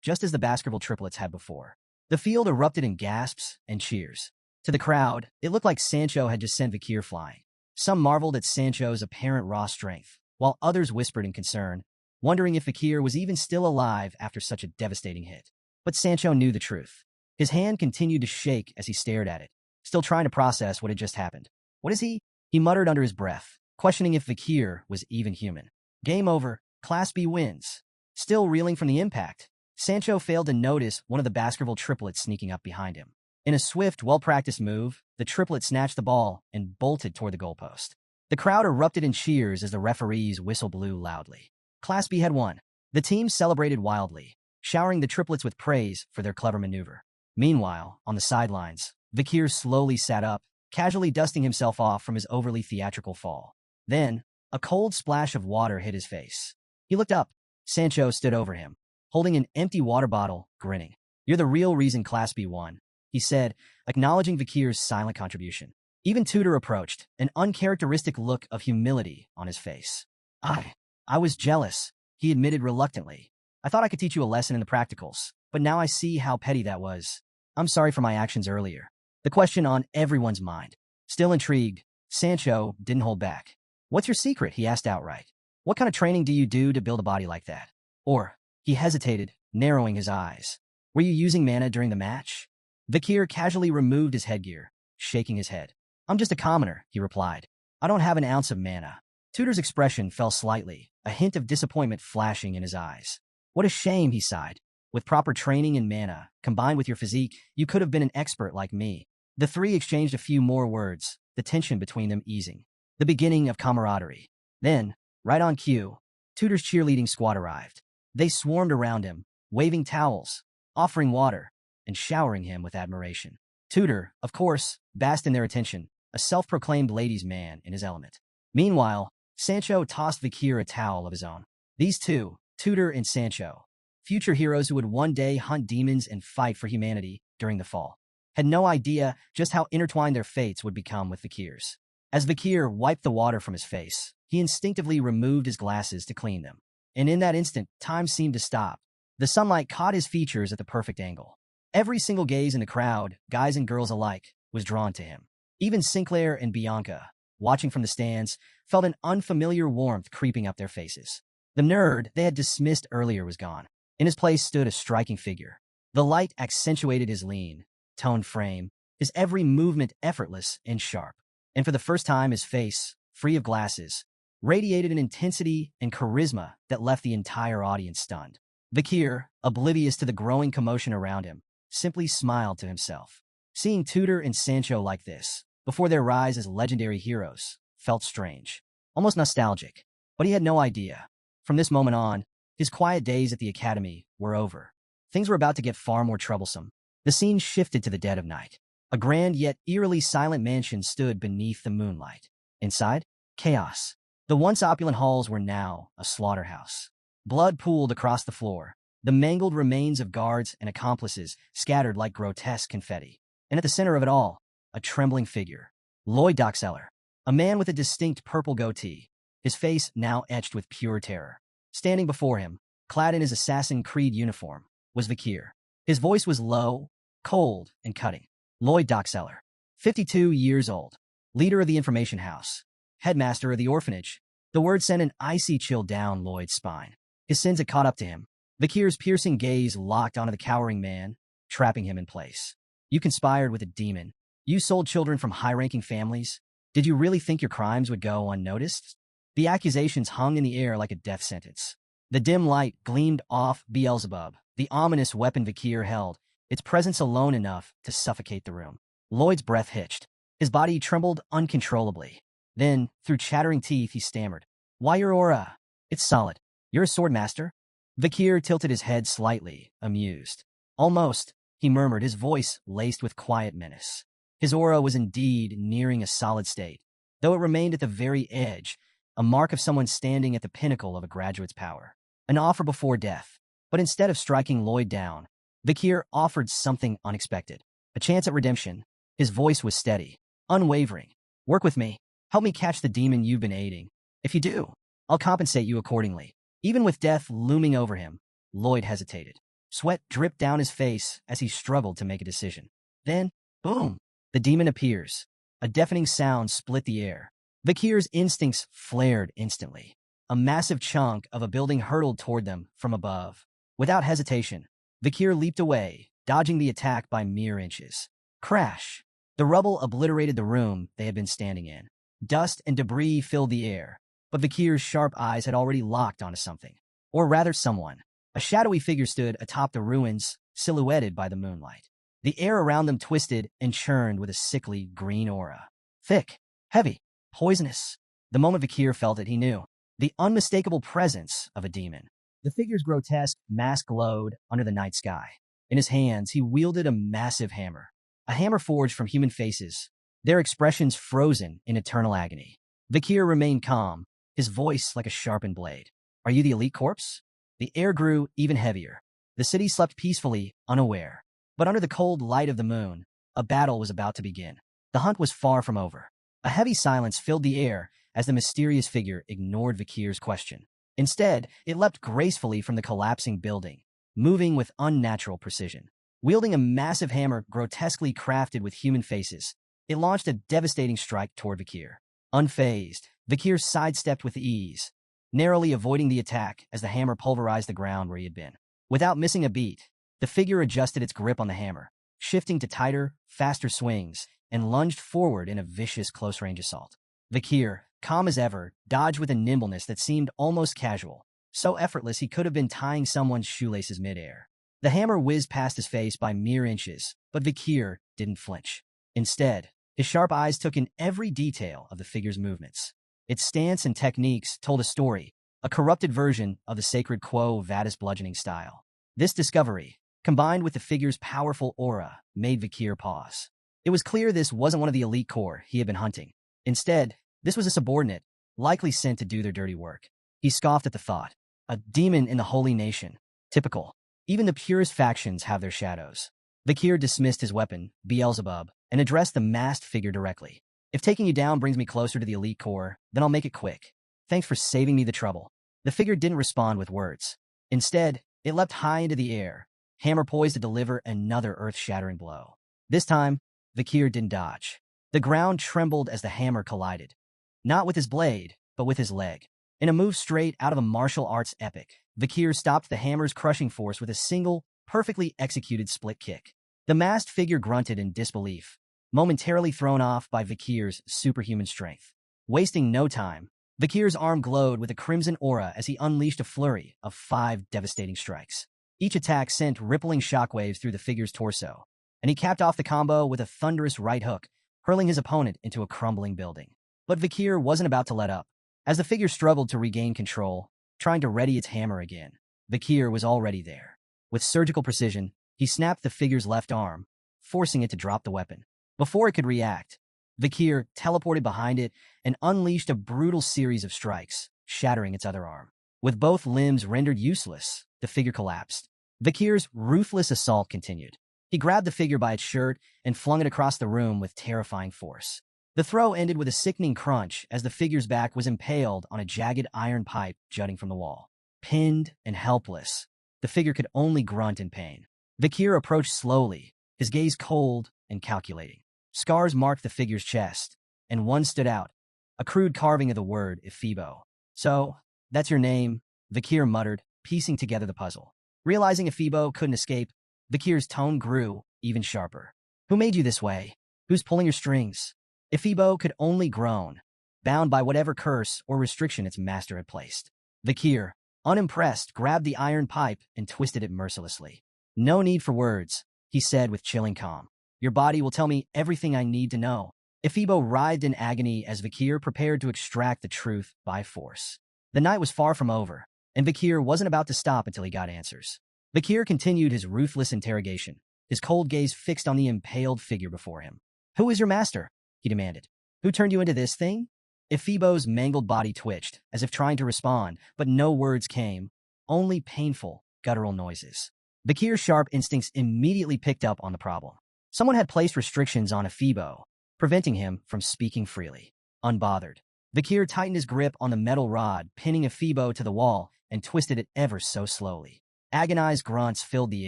Just as the Baskerville triplets had before. The field erupted in gasps and cheers. To the crowd, it looked like Sancho had just sent Vikir flying. Some marveled at Sancho's apparent raw strength, while others whispered in concern, wondering if Vikir was even still alive after such a devastating hit. But Sancho knew the truth. His hand continued to shake as he stared at it, still trying to process what had just happened. What is he? He muttered under his breath, questioning if Vikir was even human. Game over. Class B wins. Still reeling from the impact, Sancho failed to notice one of the Baskerville triplets sneaking up behind him. In a swift, well-practiced move, the triplet snatched the ball and bolted toward the goalpost. The crowd erupted in cheers as the referee's whistle blew loudly. Class B had won. The team celebrated wildly, showering the triplets with praise for their clever maneuver. Meanwhile, on the sidelines, Vikir slowly sat up, casually dusting himself off from his overly theatrical fall. Then, a cold splash of water hit his face. He looked up. Sancho stood over him, holding an empty water bottle, grinning. "You're the real reason Class B won," he said, acknowledging Vikir's silent contribution. Even Tudor approached, an uncharacteristic look of humility on his face. I was jealous," he admitted reluctantly. "I thought I could teach you a lesson in the practicals, but now I see how petty that was. I'm sorry for my actions earlier." The question on everyone's mind. Still intrigued, Sancho didn't hold back. "What's your secret?" he asked outright. "What kind of training do you do to build a body like that?" Or, he hesitated, narrowing his eyes. "Were you using mana during the match?" Vikir casually removed his headgear, shaking his head. "I'm just a commoner," he replied. "I don't have an ounce of mana." Tudor's expression fell slightly, a hint of disappointment flashing in his eyes. "What a shame," he sighed. "With proper training and mana, combined with your physique, you could have been an expert like me." The three exchanged a few more words, the tension between them easing. The beginning of camaraderie. Then, right on cue, Tudor's cheerleading squad arrived. They swarmed around him, waving towels, offering water, and showering him with admiration. Tudor, of course, basked in their attention, a self-proclaimed ladies' man in his element. Meanwhile, Sancho tossed Vikir a towel of his own. These two, Tudor and Sancho, future heroes who would one day hunt demons and fight for humanity during the fall, had no idea just how intertwined their fates would become with Vikir's. As Vikir wiped the water from his face, he instinctively removed his glasses to clean them. And in that instant, time seemed to stop. The sunlight caught his features at the perfect angle. Every single gaze in the crowd, guys and girls alike, was drawn to him. Even Sinclair and Bianca, watching from the stands, felt an unfamiliar warmth creeping up their faces. The nerd they had dismissed earlier was gone. In his place stood a striking figure. The light accentuated his lean, toned frame, his every movement effortless and sharp. And for the first time, his face, free of glasses, radiated an intensity and charisma that left the entire audience stunned. Vikir, oblivious to the growing commotion around him, simply smiled to himself. Seeing Tudor and Sancho like this, before their rise as legendary heroes, felt strange, almost nostalgic. But he had no idea. From this moment on, his quiet days at the academy were over. Things were about to get far more troublesome. The scene shifted to the dead of night. A grand yet eerily silent mansion stood beneath the moonlight. Inside, chaos. The once opulent halls were now a slaughterhouse. Blood pooled across the floor, the mangled remains of guards and accomplices scattered like grotesque confetti. And at the center of it all, a trembling figure. Lloyd Dockseller, a man with a distinct purple goatee, his face now etched with pure terror. Standing before him, clad in his Assassin's Creed uniform, was Vikir. His voice was low, cold, and cutting. Lloyd Dockseller, 52 years old, leader of the information house, headmaster of the orphanage. The word sent an icy chill down Lloyd's spine. His sins had caught up to him. Vikir's piercing gaze locked onto the cowering man, trapping him in place. "You conspired with a demon. You sold children from high-ranking families. Did you really think your crimes would go unnoticed?" The accusations hung in the air like a death sentence. The dim light gleamed off Beelzebub, the ominous weapon Vikir held, its presence alone enough to suffocate the room. Lloyd's breath hitched. His body trembled uncontrollably. Then, through chattering teeth, he stammered, "Why your aura? It's solid. You're a sword master?" Vakir tilted his head slightly, amused. "Almost," he murmured, his voice laced with quiet menace. His aura was indeed nearing a solid state, though it remained at the very edge, a mark of someone standing at the pinnacle of a graduate's power. An offer before death. But instead of striking Lloyd down, Vakir offered something unexpected. A chance at redemption. His voice was steady, unwavering. "Work with me. Help me catch the demon you've been aiding. If you do, I'll compensate you accordingly." Even with death looming over him, Lloyd hesitated. Sweat dripped down his face as he struggled to make a decision. Then, boom, the demon appears. A deafening sound split the air. Vakir's instincts flared instantly. A massive chunk of a building hurtled toward them from above. Without hesitation, Vakir leaped away, dodging the attack by mere inches. Crash! The rubble obliterated the room they had been standing in. Dust and debris filled the air, but Vakir's sharp eyes had already locked onto something. Or rather someone. A shadowy figure stood atop the ruins, silhouetted by the moonlight. The air around them twisted and churned with a sickly green aura. Thick, heavy, poisonous. The moment Vakir felt it, he knew. The unmistakable presence of a demon. The figure's grotesque mask glowed under the night sky. In his hands, he wielded a massive hammer. A hammer forged from human faces, their expressions frozen in eternal agony. Vakir remained calm, his voice like a sharpened blade. "Are you the elite corpse?" The air grew even heavier. The city slept peacefully, unaware. But under the cold light of the moon, a battle was about to begin. The hunt was far from over. A heavy silence filled the air as the mysterious figure ignored Vakir's question. Instead, it leapt gracefully from the collapsing building, moving with unnatural precision. Wielding a massive hammer grotesquely crafted with human faces, it launched a devastating strike toward Vakir. Unfazed, Vakir sidestepped with ease, narrowly avoiding the attack as the hammer pulverized the ground where he had been. Without missing a beat, the figure adjusted its grip on the hammer, shifting to tighter, faster swings, and lunged forward in a vicious close-range assault. Vakir, calm as ever, dodged with a nimbleness that seemed almost casual, so effortless he could have been tying someone's shoelaces midair. The hammer whizzed past his face by mere inches, but Vakir didn't flinch. Instead, his sharp eyes took in every detail of the figure's movements. Its stance and techniques told a story, a corrupted version of the sacred Quo Vadis bludgeoning style. This discovery, combined with the figure's powerful aura, made Vakir pause. It was clear this wasn't one of the elite corps he had been hunting. Instead, this was a subordinate, likely sent to do their dirty work. He scoffed at the thought. A demon in the holy nation. Typical. Even the purest factions have their shadows. Vakir dismissed his weapon, Beelzebub, and addressed the masked figure directly. "If taking you down brings me closer to the elite corps, then I'll make it quick. Thanks for saving me the trouble." The figure didn't respond with words. Instead, it leapt high into the air, hammer poised to deliver another earth-shattering blow. This time, Vakir didn't dodge. The ground trembled as the hammer collided. Not with his blade, but with his leg. In a move straight out of a martial arts epic, Vakir stopped the hammer's crushing force with a single, perfectly executed split kick. The masked figure grunted in disbelief, momentarily thrown off by Vakir's superhuman strength. Wasting no time, Vakir's arm glowed with a crimson aura as he unleashed a flurry of 5 devastating strikes. Each attack sent rippling shockwaves through the figure's torso, and he capped off the combo with a thunderous right hook, hurling his opponent into a crumbling building. But Vakir wasn't about to let up. As the figure struggled to regain control, trying to ready its hammer again, Vakir was already there. With surgical precision, he snapped the figure's left arm, forcing it to drop the weapon. Before it could react, Vakir teleported behind it and unleashed a brutal series of strikes, shattering its other arm. With both limbs rendered useless, the figure collapsed. Vakir's ruthless assault continued. He grabbed the figure by its shirt and flung it across the room with terrifying force. The throw ended with a sickening crunch as the figure's back was impaled on a jagged iron pipe jutting from the wall. Pinned and helpless, the figure could only grunt in pain. Vakir approached slowly, his gaze cold and calculating. Scars marked the figure's chest, and one stood out, a crude carving of the word Ephibo. "So, that's your name," Vakir muttered, piecing together the puzzle. Realizing Ephibo couldn't escape, Vakir's tone grew even sharper. "Who made you this way? Who's pulling your strings?" Ephibo could only groan, bound by whatever curse or restriction its master had placed. Vakir, unimpressed, grabbed the iron pipe and twisted it mercilessly. No need for words. he said with chilling calm. Your body will tell me everything I need to know. Ephibo writhed in agony as Vikir prepared to extract the truth by force. The night was far from over, and Vikir wasn't about to stop until he got answers. Vikir continued his ruthless interrogation, his cold gaze fixed on the impaled figure before him. Who is your master? He demanded. Who turned you into this thing? Ephibo's mangled body twitched, as if trying to respond, but no words came, only painful, guttural noises. Vikir's sharp instincts immediately picked up on the problem. Someone had placed restrictions on Ephibo, preventing him from speaking freely. Unbothered, Vikir tightened his grip on the metal rod, pinning Ephibo to the wall, and twisted it ever so slowly. Agonized grunts filled the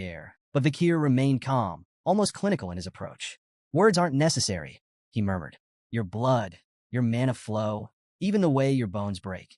air, but Vikir remained calm, almost clinical in his approach. Words aren't necessary, he murmured. Your blood, your mana flow, even the way your bones break.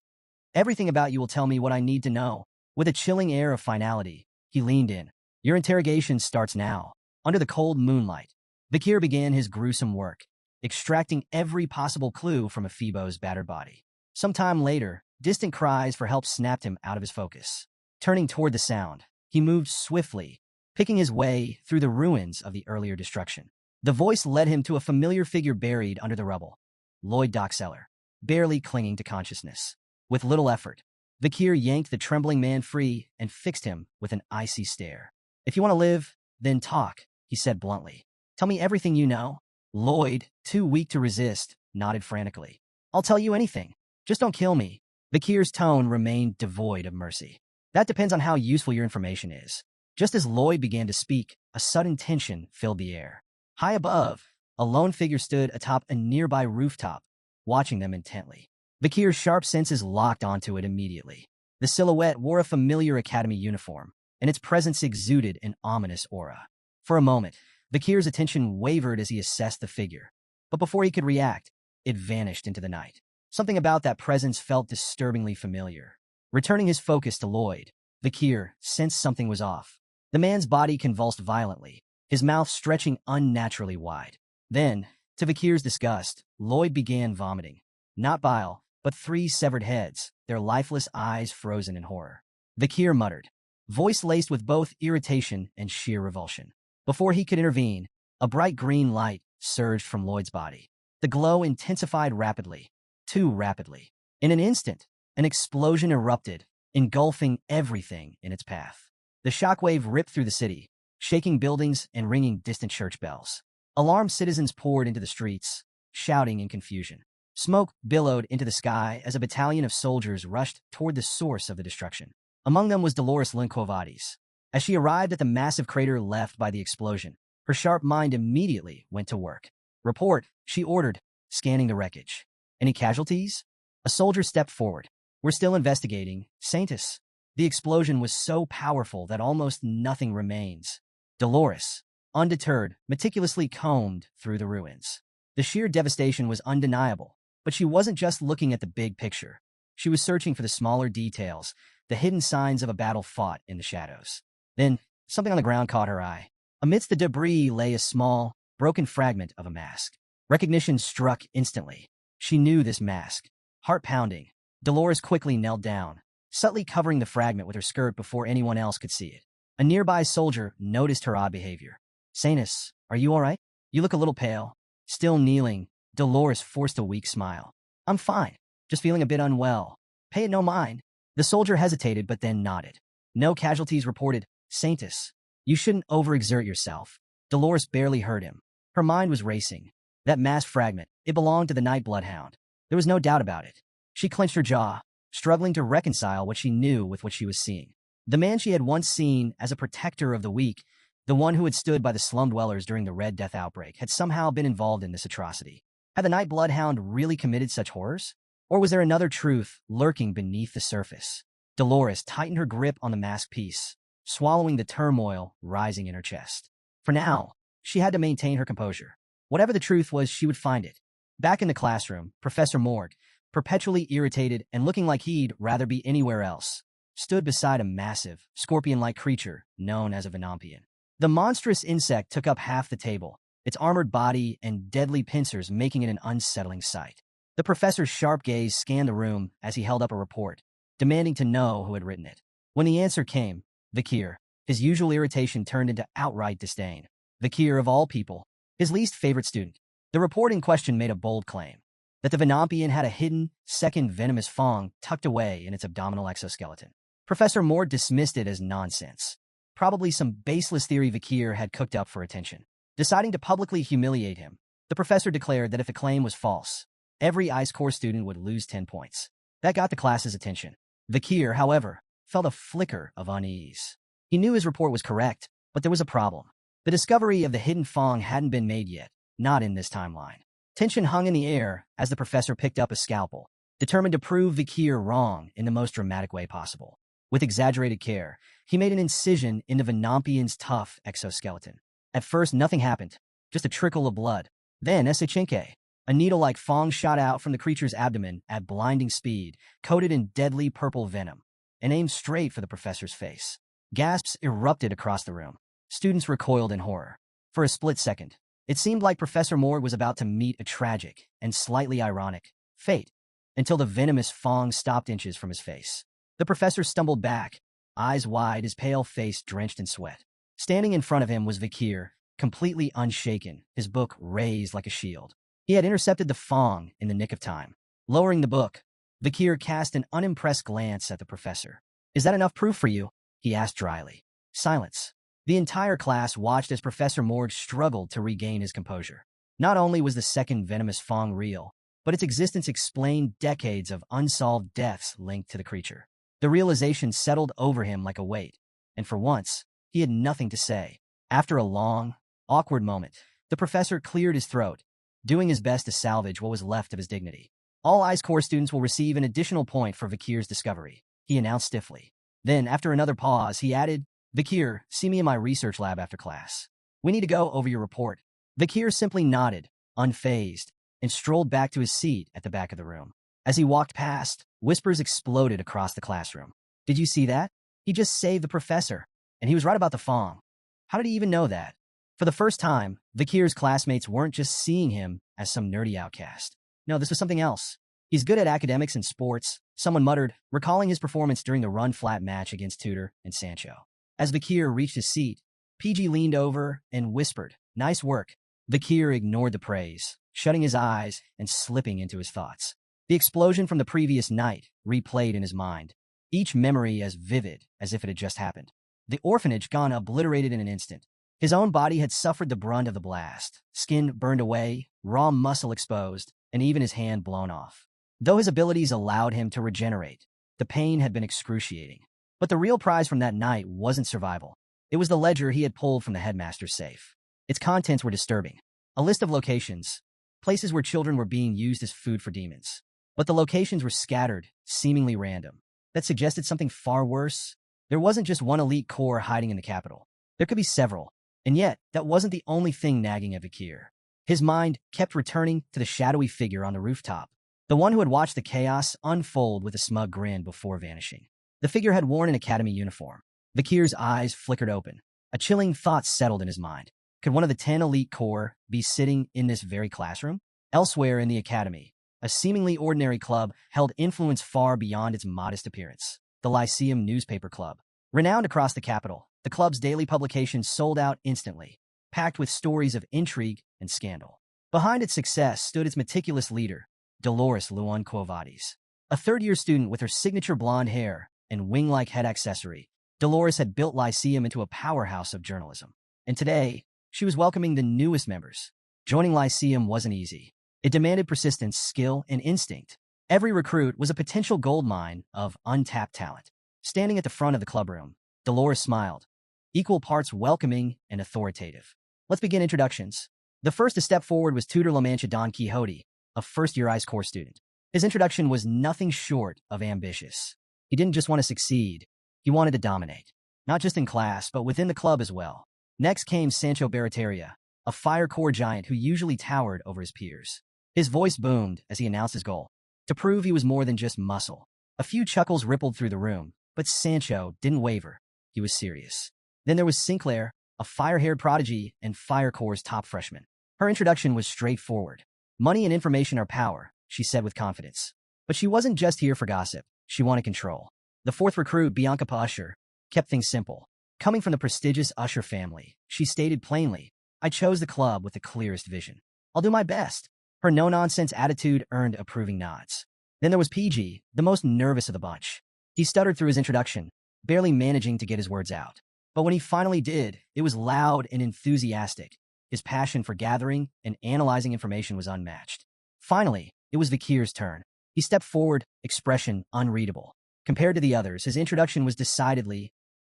Everything about you will tell me what I need to know. With a chilling air of finality, he leaned in. Your interrogation starts now. Under the cold moonlight, Vikir began his gruesome work, extracting every possible clue from Ephibo's battered body. Sometime later, distant cries for help snapped him out of his focus. Turning toward the sound, he moved swiftly, picking his way through the ruins of the earlier destruction. The voice led him to a familiar figure buried under the rubble. Lloyd Dockseller, barely clinging to consciousness. With little effort, Vikir yanked the trembling man free and fixed him with an icy stare. If you want to live, then talk, he said bluntly. Tell me everything you know. Lloyd, too weak to resist, nodded frantically. I'll tell you anything. Just don't kill me. Vikir's tone remained devoid of mercy. That depends on how useful your information is. Just as Lloyd began to speak, a sudden tension filled the air. High above, a lone figure stood atop a nearby rooftop, watching them intently. Vikir's sharp senses locked onto it immediately. The silhouette wore a familiar academy uniform, and its presence exuded an ominous aura. For a moment, Vikir's attention wavered as he assessed the figure, but before he could react, it vanished into the night. Something about that presence felt disturbingly familiar. Returning his focus to Lloyd, Vikir sensed something was off. The man's body convulsed violently, his mouth stretching unnaturally wide. Then, to Vikir's disgust, Lloyd began vomiting. Not bile, but 3 severed heads, their lifeless eyes frozen in horror. Vikir muttered, voice laced with both irritation and sheer revulsion. Before he could intervene, a bright green light surged from Lloyd's body. The glow intensified rapidly, too rapidly. In an instant, an explosion erupted, engulfing everything in its path. The shockwave ripped through the city, shaking buildings and ringing distant church bells. Alarmed citizens poured into the streets, shouting in confusion. Smoke billowed into the sky as a battalion of soldiers rushed toward the source of the destruction. Among them was Dolores Linkovades. As she arrived at the massive crater left by the explosion, her sharp mind immediately went to work. Report, she ordered, scanning the wreckage. Any casualties? A soldier stepped forward. We're still investigating, Saintus. The explosion was so powerful that almost nothing remains. Dolores, undeterred, meticulously combed through the ruins. The sheer devastation was undeniable, but she wasn't just looking at the big picture. She was searching for the smaller details, the hidden signs of a battle fought in the shadows. Then, something on the ground caught her eye. Amidst the debris lay a small, broken fragment of a mask. Recognition struck instantly. She knew this mask. Heart pounding, Dolores quickly knelt down, subtly covering the fragment with her skirt before anyone else could see it. A nearby soldier noticed her odd behavior. Saintus, are you all right? You look a little pale. Still kneeling, Dolores forced a weak smile. I'm fine, just feeling a bit unwell. Pay it no mind. The soldier hesitated but then nodded. No casualties reported. Saintus, you shouldn't overexert yourself. Dolores barely heard him. Her mind was racing. That masked fragment, it belonged to the Night Bloodhound. There was no doubt about it. She clenched her jaw, struggling to reconcile what she knew with what she was seeing. The man she had once seen as a protector of the weak, the one who had stood by the slum dwellers during the Red Death outbreak, had somehow been involved in this atrocity. Had the Night Bloodhound really committed such horrors? Or was there another truth lurking beneath the surface? Dolores tightened her grip on the masked piece, swallowing the turmoil rising in her chest. For now, she had to maintain her composure. Whatever the truth was, she would find it. Back in the classroom, Professor Morg, perpetually irritated and looking like he'd rather be anywhere else, stood beside a massive, scorpion-like creature known as a Venompian. The monstrous insect took up half the table, its armored body and deadly pincers making it an unsettling sight. The professor's sharp gaze scanned the room as he held up a report, demanding to know who had written it. When the answer came, Vikir, his usual irritation turned into outright disdain. Vakir of all people, his least favorite student. The report in question made a bold claim that the Venampian had a hidden, second venomous fang tucked away in its abdominal exoskeleton. Professor Moore dismissed it as nonsense. Probably some baseless theory Vakir had cooked up for attention. Deciding to publicly humiliate him, the professor declared that if the claim was false, every ICE core student would lose 10 points. That got the class's attention. Vakir, however, felt a flicker of unease. He knew his report was correct, but there was a problem. The discovery of the hidden fang hadn't been made yet, not in this timeline. Tension hung in the air as the professor picked up a scalpel, determined to prove Vakir wrong in the most dramatic way possible. With exaggerated care, he made an incision into Venampian's tough exoskeleton. At first, nothing happened, just a trickle of blood. Then, Esichinke, a needle-like fang shot out from the creature's abdomen at blinding speed, coated in deadly purple venom, and aimed straight for the professor's face. Gasps erupted across the room. Students recoiled in horror. For a split second, it seemed like Professor Moore was about to meet a tragic and slightly ironic fate, until the venomous fang stopped inches from his face. The professor stumbled back, eyes wide, his pale face drenched in sweat. Standing in front of him was Vakir, completely unshaken, his book raised like a shield. He had intercepted the fang in the nick of time. Lowering the book, Vakir cast an unimpressed glance at the professor. "Is that enough proof for you?" he asked dryly. Silence. The entire class watched as Professor Moore struggled to regain his composure. Not only was the second venomous fang real, but its existence explained decades of unsolved deaths linked to the creature. The realization settled over him like a weight, and for once, he had nothing to say. After a long, awkward moment, the professor cleared his throat, doing his best to salvage what was left of his dignity. "All ICE core students will receive an additional point for Vakir's discovery," he announced stiffly. Then, after another pause, he added, "Vakir, see me in my research lab after class. We need to go over your report." Vakir simply nodded, unfazed, and strolled back to his seat at the back of the room. As he walked past, whispers exploded across the classroom. "Did you see that? He just saved the professor. And he was right about the fang. How did he even know that?" For the first time, Vakir's classmates weren't just seeing him as some nerdy outcast. No, this was something else. "He's good at academics and sports," someone muttered, recalling his performance during the run-flat match against Tudor and Sancho. As Vakir reached his seat, PG leaned over and whispered, "Nice work." Vakir ignored the praise, shutting his eyes and slipping into his thoughts. The explosion from the previous night replayed in his mind, each memory as vivid as if it had just happened. The orphanage gone obliterated in an instant. His own body had suffered the brunt of the blast, skin burned away, raw muscle exposed, and even his hand blown off. Though his abilities allowed him to regenerate, the pain had been excruciating. But the real prize from that night wasn't survival. It was the ledger he had pulled from the headmaster's safe. Its contents were disturbing. A list of locations, places where children were being used as food for demons. But the locations were scattered, seemingly random. That suggested something far worse. There wasn't just one elite core hiding in the capital. There could be several. And yet, that wasn't the only thing nagging at Vakir. His mind kept returning to the shadowy figure on the rooftop, the one who had watched the chaos unfold with a smug grin before vanishing. The figure had worn an academy uniform. Vakir's eyes flickered open. A chilling thought settled in his mind. Could one of the 10 elite core be sitting in this very classroom? Elsewhere in the academy, a seemingly ordinary club held influence far beyond its modest appearance. The Lyceum Newspaper Club. Renowned across the capital, the club's daily publications sold out instantly, packed with stories of intrigue and scandal. Behind its success stood its meticulous leader, Dolores Luan Quovadis. A third-year student with her signature blonde hair and wing-like head accessory, Dolores had built Lyceum into a powerhouse of journalism. And today, she was welcoming the newest members. Joining Lyceum wasn't easy. It demanded persistence, skill, and instinct. Every recruit was a potential goldmine of untapped talent. Standing at the front of the clubroom, Dolores smiled, equal parts welcoming and authoritative. "Let's begin introductions." The first to step forward was Tutor La Mancha Don Quixote, a first-year ICE core student. His introduction was nothing short of ambitious. He didn't just want to succeed, he wanted to dominate. Not just in class, but within the club as well. Next came Sancho Barreteria, a fire core giant who usually towered over his peers. His voice boomed as he announced his goal, to prove he was more than just muscle. A few chuckles rippled through the room, but Sancho didn't waver. He was serious. Then there was Sinclair, a fire-haired prodigy and Fire Corps' top freshman. Her introduction was straightforward. "Money and information are power," she said with confidence. But she wasn't just here for gossip. She wanted control. The fourth recruit, Bianca Pa Usher, kept things simple. Coming from the prestigious Usher family, she stated plainly, I chose the club with the clearest vision. I'll do my best. Her no-nonsense attitude earned approving nods. Then there was PG, the most nervous of the bunch. He stuttered through his introduction, barely managing to get his words out. But when he finally did, it was loud and enthusiastic. His passion for gathering and analyzing information was unmatched. Finally, it was Vikir's turn. He stepped forward, expression unreadable. Compared to the others, his introduction was decidedly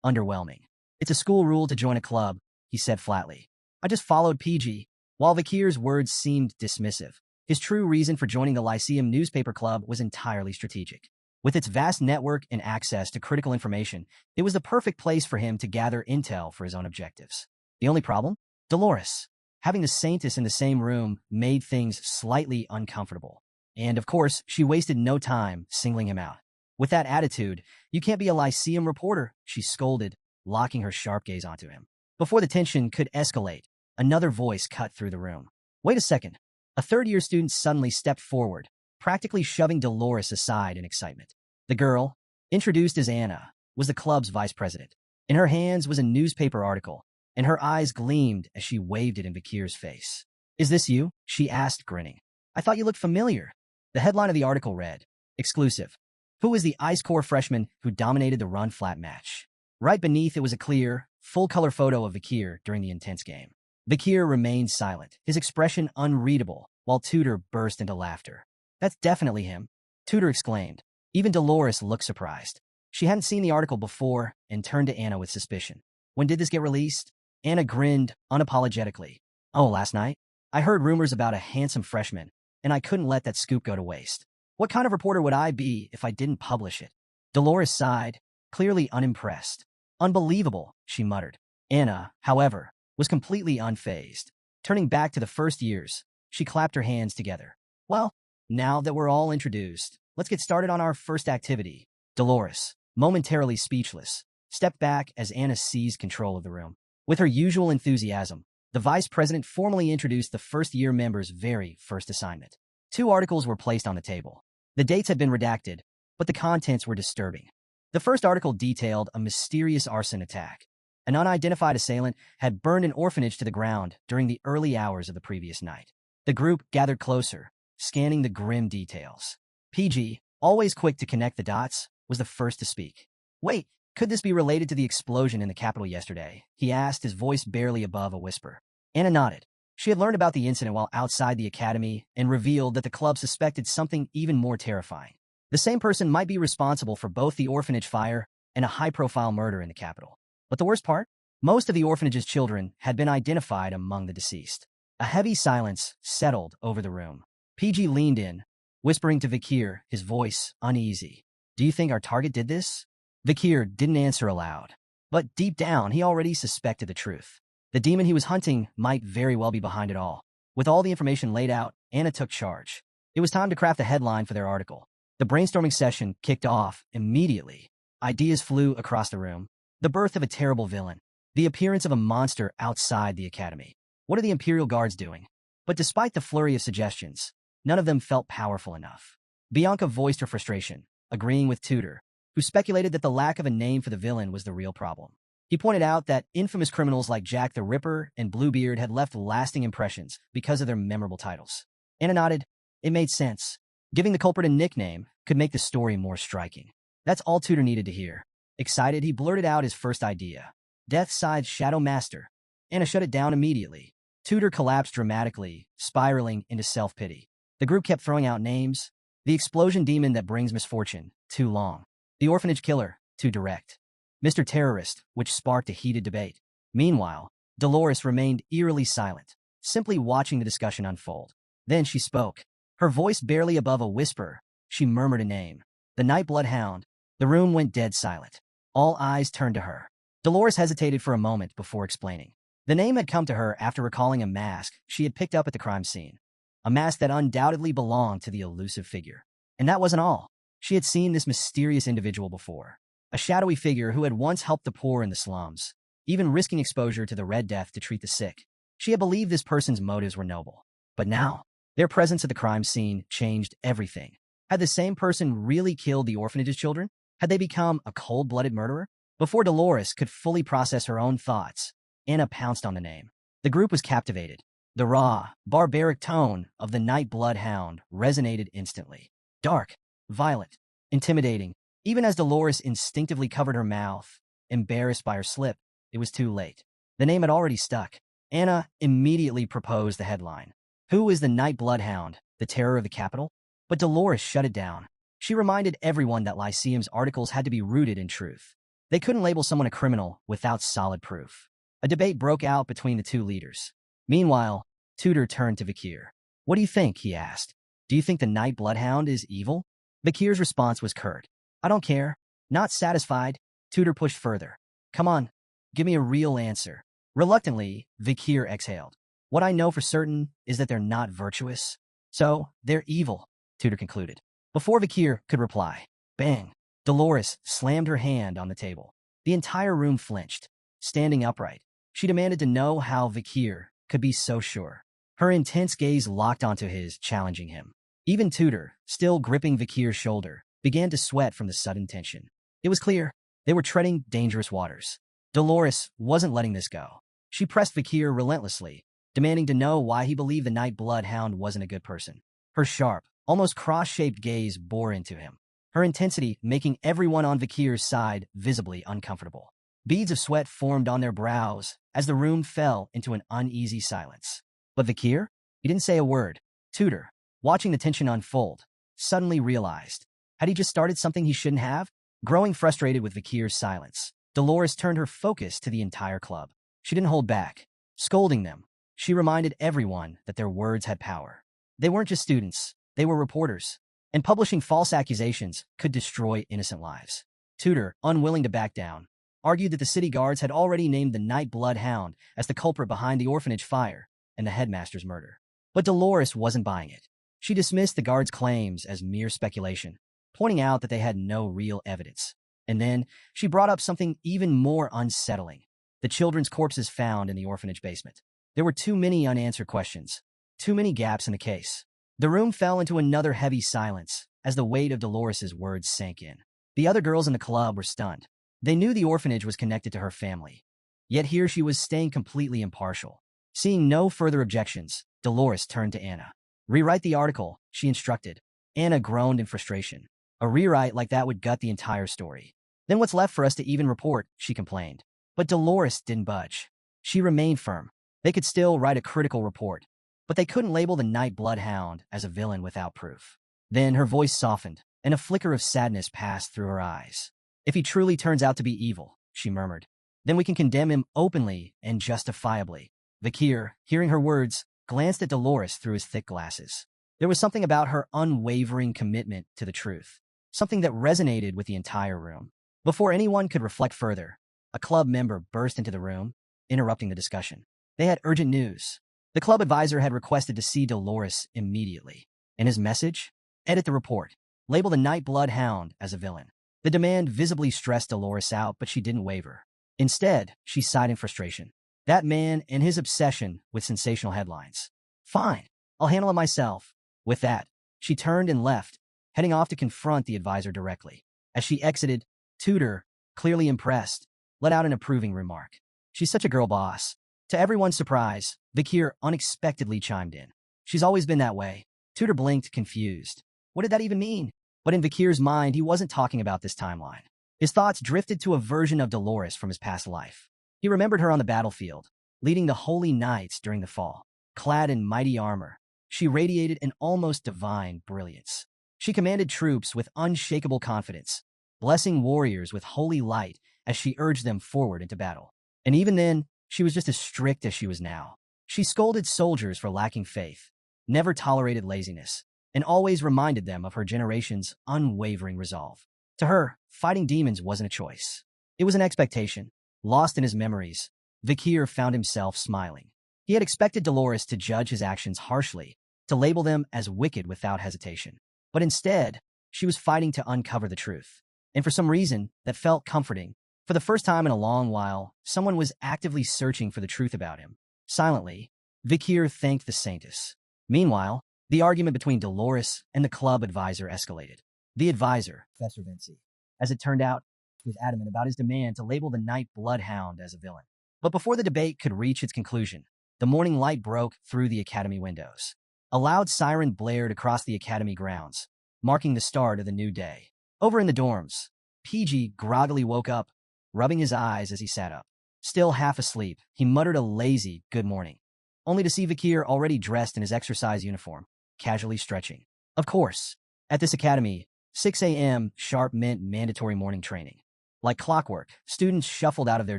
underwhelming. It's a school rule to join a club, he said flatly. I just followed PG. While Vikir's words seemed dismissive, his true reason for joining the Lyceum newspaper club was entirely strategic. With its vast network and access to critical information, it was the perfect place for him to gather intel for his own objectives. The only problem? Dolores. Having the Saintess in the same room made things slightly uncomfortable. And of course, she wasted no time singling him out. With that attitude, you can't be a Lyceum reporter, she scolded, locking her sharp gaze onto him. Before the tension could escalate, another voice cut through the room. Wait a second. A third-year student suddenly stepped forward, practically shoving Dolores aside in excitement. The girl, introduced as Anna, was the club's vice president. In her hands was a newspaper article, and her eyes gleamed as she waved it in Vikir's face. Is this you? She asked, grinning. I thought you looked familiar. The headline of the article read, Exclusive. Who is the Ice Core freshman who dominated the run-flat match? Right beneath it was a clear, full-color photo of Vikir during the intense game. Vikir remained silent, his expression unreadable, while Tudor burst into laughter. That's definitely him, Tudor exclaimed. Even Dolores looked surprised. She hadn't seen the article before and turned to Anna with suspicion. When did this get released? Anna grinned unapologetically. Oh, last night? I heard rumors about a handsome freshman, and I couldn't let that scoop go to waste. What kind of reporter would I be if I didn't publish it? Dolores sighed, clearly unimpressed. Unbelievable, she muttered. Anna, however, was completely unfazed. Turning back to the first years, she clapped her hands together. Well, now that we're all introduced, let's get started on our first activity. Dolores, momentarily speechless, stepped back as Anna seized control of the room. With her usual enthusiasm, the vice president formally introduced the first-year members' very first assignment. 2 articles were placed on the table. The dates had been redacted, but the contents were disturbing. The first article detailed a mysterious arson attack. An unidentified assailant had burned an orphanage to the ground during the early hours of the previous night. The group gathered closer, scanning the grim details. PG, always quick to connect the dots, was the first to speak. Wait, could this be related to the explosion in the capital yesterday? He asked, his voice barely above a whisper. Anna nodded. She had learned about the incident while outside the academy and revealed that the club suspected something even more terrifying. The same person might be responsible for both the orphanage fire and a high-profile murder in the capital. But the worst part? Most of the orphanage's children had been identified among the deceased. A heavy silence settled over the room. PG leaned in, whispering to Vikir, his voice uneasy. Do you think our target did this? Vikir didn't answer aloud, but deep down he already suspected the truth. The demon he was hunting might very well be behind it all. With all the information laid out, Anna took charge. It was time to craft a headline for their article. The brainstorming session kicked off immediately. Ideas flew across the room. The birth of a terrible villain. The appearance of a monster outside the academy. What are the Imperial Guards doing? But despite the flurry of suggestions, none of them felt powerful enough. Bianca voiced her frustration, agreeing with Tudor, who speculated that the lack of a name for the villain was the real problem. He pointed out that infamous criminals like Jack the Ripper and Bluebeard had left lasting impressions because of their memorable titles. Anna nodded. It made sense. Giving the culprit a nickname could make the story more striking. That's all Tudor needed to hear. Excited, he blurted out his first idea. Deathside Shadow Master. Anna shut it down immediately. Tudor collapsed dramatically, spiraling into self-pity. The group kept throwing out names. The explosion demon that brings misfortune, too long. The orphanage killer, too direct. Mr. Terrorist, which sparked a heated debate. Meanwhile, Dolores remained eerily silent, simply watching the discussion unfold. Then she spoke. Her voice barely above a whisper, she murmured a name. The Nightblood Hound. The room went dead silent. All eyes turned to her. Dolores hesitated for a moment before explaining. The name had come to her after recalling a mask she had picked up at the crime scene. A mask that undoubtedly belonged to the elusive figure. And that wasn't all. She had seen this mysterious individual before. A shadowy figure who had once helped the poor in the slums, even risking exposure to the Red Death to treat the sick. She had believed this person's motives were noble. But now, their presence at the crime scene changed everything. Had the same person really killed the orphanage's children? Had they become a cold-blooded murderer? Before Dolores could fully process her own thoughts, Anna pounced on the name. The group was captivated. The raw, barbaric tone of the Night Bloodhound resonated instantly. Dark, violent, intimidating. Even as Dolores instinctively covered her mouth, embarrassed by her slip, it was too late. The name had already stuck. Anna immediately proposed the headline. Who is the Night Bloodhound, the terror of the capital? But Dolores shut it down. She reminded everyone that Lyceum's articles had to be rooted in truth. They couldn't label someone a criminal without solid proof. A debate broke out between the two leaders. Meanwhile, Tudor turned to Vikir. What do you think? He asked. Do you think the Night Bloodhound is evil? Vikir's response was curt. I don't care. Not satisfied, Tudor pushed further. Come on, give me a real answer. Reluctantly, Vikir exhaled. What I know for certain is that they're not virtuous. So, they're evil, Tudor concluded. Before Vikir could reply, bang, Dolores slammed her hand on the table. The entire room flinched. Standing upright, she demanded to know how Vikir could be so sure. Her intense gaze locked onto his, challenging him. Even Tudor, still gripping Vikir's shoulder, began to sweat from the sudden tension. It was clear they were treading dangerous waters. Dolores wasn't letting this go. She pressed Vikir relentlessly, demanding to know why he believed the Night Bloodhound wasn't a good person. Her sharp, almost cross-shaped gaze bore into him, her intensity making everyone on Vikir's side visibly uncomfortable. Beads of sweat formed on their brows as the room fell into an uneasy silence. But Vikir? He didn't say a word. Tudor, watching the tension unfold, suddenly realized. Had he just started something he shouldn't have? Growing frustrated with Vikir's silence, Dolores turned her focus to the entire club. She didn't hold back. Scolding them, she reminded everyone that their words had power. They weren't just students, they were reporters, and publishing false accusations could destroy innocent lives. Tudor, unwilling to back down, argued that the city guards had already named the Night Bloodhound as the culprit behind the orphanage fire and the headmaster's murder. But Dolores wasn't buying it. She dismissed the guards' claims as mere speculation, pointing out that they had no real evidence. And then she brought up something even more unsettling: the children's corpses found in the orphanage basement. There were too many unanswered questions, too many gaps in the case. The room fell into another heavy silence as the weight of Dolores's words sank in. The other girls in the club were stunned. They knew the orphanage was connected to her family. Yet here she was staying completely impartial. Seeing no further objections, Dolores turned to Anna. Rewrite the article, she instructed. Anna groaned in frustration. A rewrite like that would gut the entire story. Then what's left for us to even report, she complained. But Dolores didn't budge. She remained firm. They could still write a critical report, but they couldn't label the Night Bloodhound as a villain without proof. Then her voice softened, and a flicker of sadness passed through her eyes. If he truly turns out to be evil, she murmured, then we can condemn him openly and justifiably. Vikir, hearing her words, glanced at Dolores through his thick glasses. There was something about her unwavering commitment to the truth, something that resonated with the entire room. Before anyone could reflect further, a club member burst into the room, interrupting the discussion. They had urgent news. The club advisor had requested to see Dolores immediately. And his message? Edit the report. Label the Night Bloodhound as a villain. The demand visibly stressed Dolores out, but she didn't waver. Instead, she sighed in frustration. That man and his obsession with sensational headlines. Fine, I'll handle it myself. With that, she turned and left, heading off to confront the advisor directly. As she exited, Tudor, clearly impressed, let out an approving remark. She's such a girl boss. To everyone's surprise, Vikir unexpectedly chimed in. She's always been that way. Tudor blinked, confused. What did that even mean? But in Vikir's mind, he wasn't talking about this timeline. His thoughts drifted to a version of Dolores from his past life. He remembered her on the battlefield, leading the Holy Knights during the fall. Clad in mighty armor, she radiated an almost divine brilliance. She commanded troops with unshakable confidence, blessing warriors with holy light as she urged them forward into battle. And even then, she was just as strict as she was now. She scolded soldiers for lacking faith, never tolerated laziness, and always reminded them of her generation's unwavering resolve. To her, fighting demons wasn't a choice. It was an expectation. Lost in his memories, Vikir found himself smiling. He had expected Dolores to judge his actions harshly, to label them as wicked without hesitation. But instead, she was fighting to uncover the truth. And for some reason, that felt comforting. For the first time in a long while, someone was actively searching for the truth about him. Silently, Vikir thanked the Saintess. Meanwhile, the argument between Dolores and the club advisor escalated. The advisor, Professor Vinci, as it turned out, was adamant about his demand to label the Night Bloodhound as a villain. But before the debate could reach its conclusion, The morning light broke through the academy windows. A loud siren blared across the academy grounds, marking the start of the new day. Over in the dorms, PG groggily woke up, rubbing his eyes as he sat up. Still half asleep, he muttered a lazy good morning, only to see Vakir already dressed in his exercise uniform, casually stretching. Of course, at this academy, 6 a.m. sharp meant mandatory morning training. Like clockwork, students shuffled out of their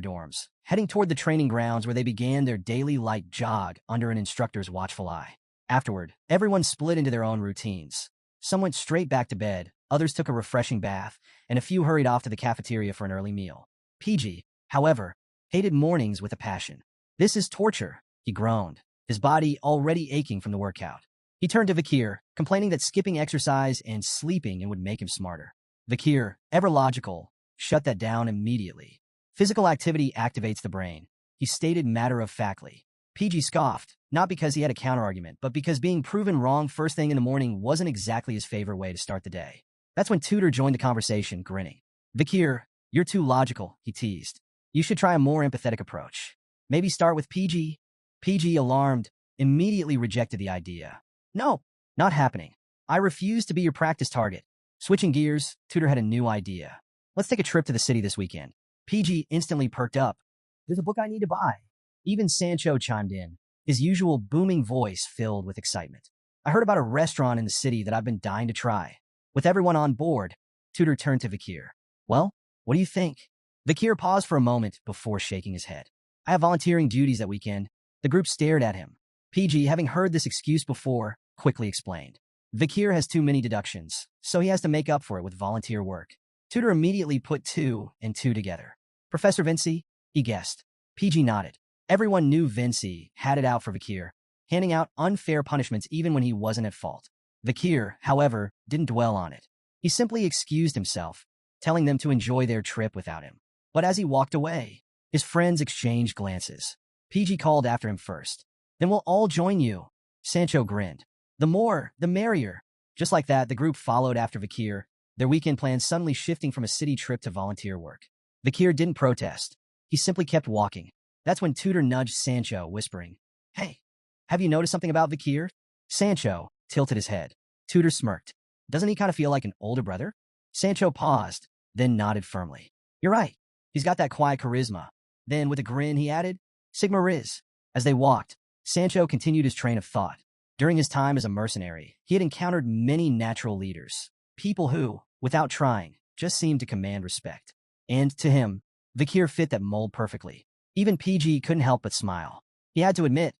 dorms, heading toward the training grounds where they began their daily light jog under an instructor's watchful eye. Afterward, everyone split into their own routines. Some went straight back to bed, others took a refreshing bath, and a few hurried off to the cafeteria for an early meal. PG, however, hated mornings with a passion. "This is torture," he groaned, his body already aching from the workout. He turned to Vakir, complaining that skipping exercise and sleeping would make him smarter. Vakir, ever logical, shut that down immediately. "Physical activity activates the brain," he stated matter-of-factly. PG scoffed, not because he had a counterargument, but because being proven wrong first thing in the morning wasn't exactly his favorite way to start the day. That's when Tutor joined the conversation, grinning. "Vakir, you're too logical," he teased. "You should try a more empathetic approach. Maybe start with PG." PG, alarmed, immediately rejected the idea. "No, not happening. I refuse to be your practice target." Switching gears, Tutor had a new idea. "Let's take a trip to the city this weekend." PG instantly perked up. "There's a book I need to buy." Even Sancho chimed in, his usual booming voice filled with excitement. "I heard about a restaurant in the city that I've been dying to try." With everyone on board, Tutor turned to Vakir. "Well, what do you think?" Vakir paused for a moment before shaking his head. "I have volunteering duties that weekend." The group stared at him. PG, having heard this excuse before, quickly explained. "Vakir has too many deductions, so he has to make up for it with volunteer work." Tutor immediately put 2 and 2 together. "Professor Vinci?" he guessed. PG nodded. Everyone knew Vinci had it out for Vakir, handing out unfair punishments even when he wasn't at fault. Vakir, however, didn't dwell on it. He simply excused himself, telling them to enjoy their trip without him. But as he walked away, his friends exchanged glances. PG called after him first. "Then we'll all join you." Sancho grinned. "The more, the merrier." Just like that, the group followed after Vakir, their weekend plans suddenly shifting from a city trip to volunteer work. Vakir didn't protest. He simply kept walking. That's when Tutor nudged Sancho, whispering, "Hey, have you noticed something about Vakir?" Sancho tilted his head. Tutor smirked. "Doesn't he kind of feel like an older brother?" Sancho paused, then nodded firmly. "You're right. He's got that quiet charisma." Then, with a grin, he added, "Sigma Riz." As they walked, Sancho continued his train of thought. During his time as a mercenary, he had encountered many natural leaders, people who, without trying, just seemed to command respect. And, to him, Vakir fit that mold perfectly. Even PG couldn't help but smile. He had to admit,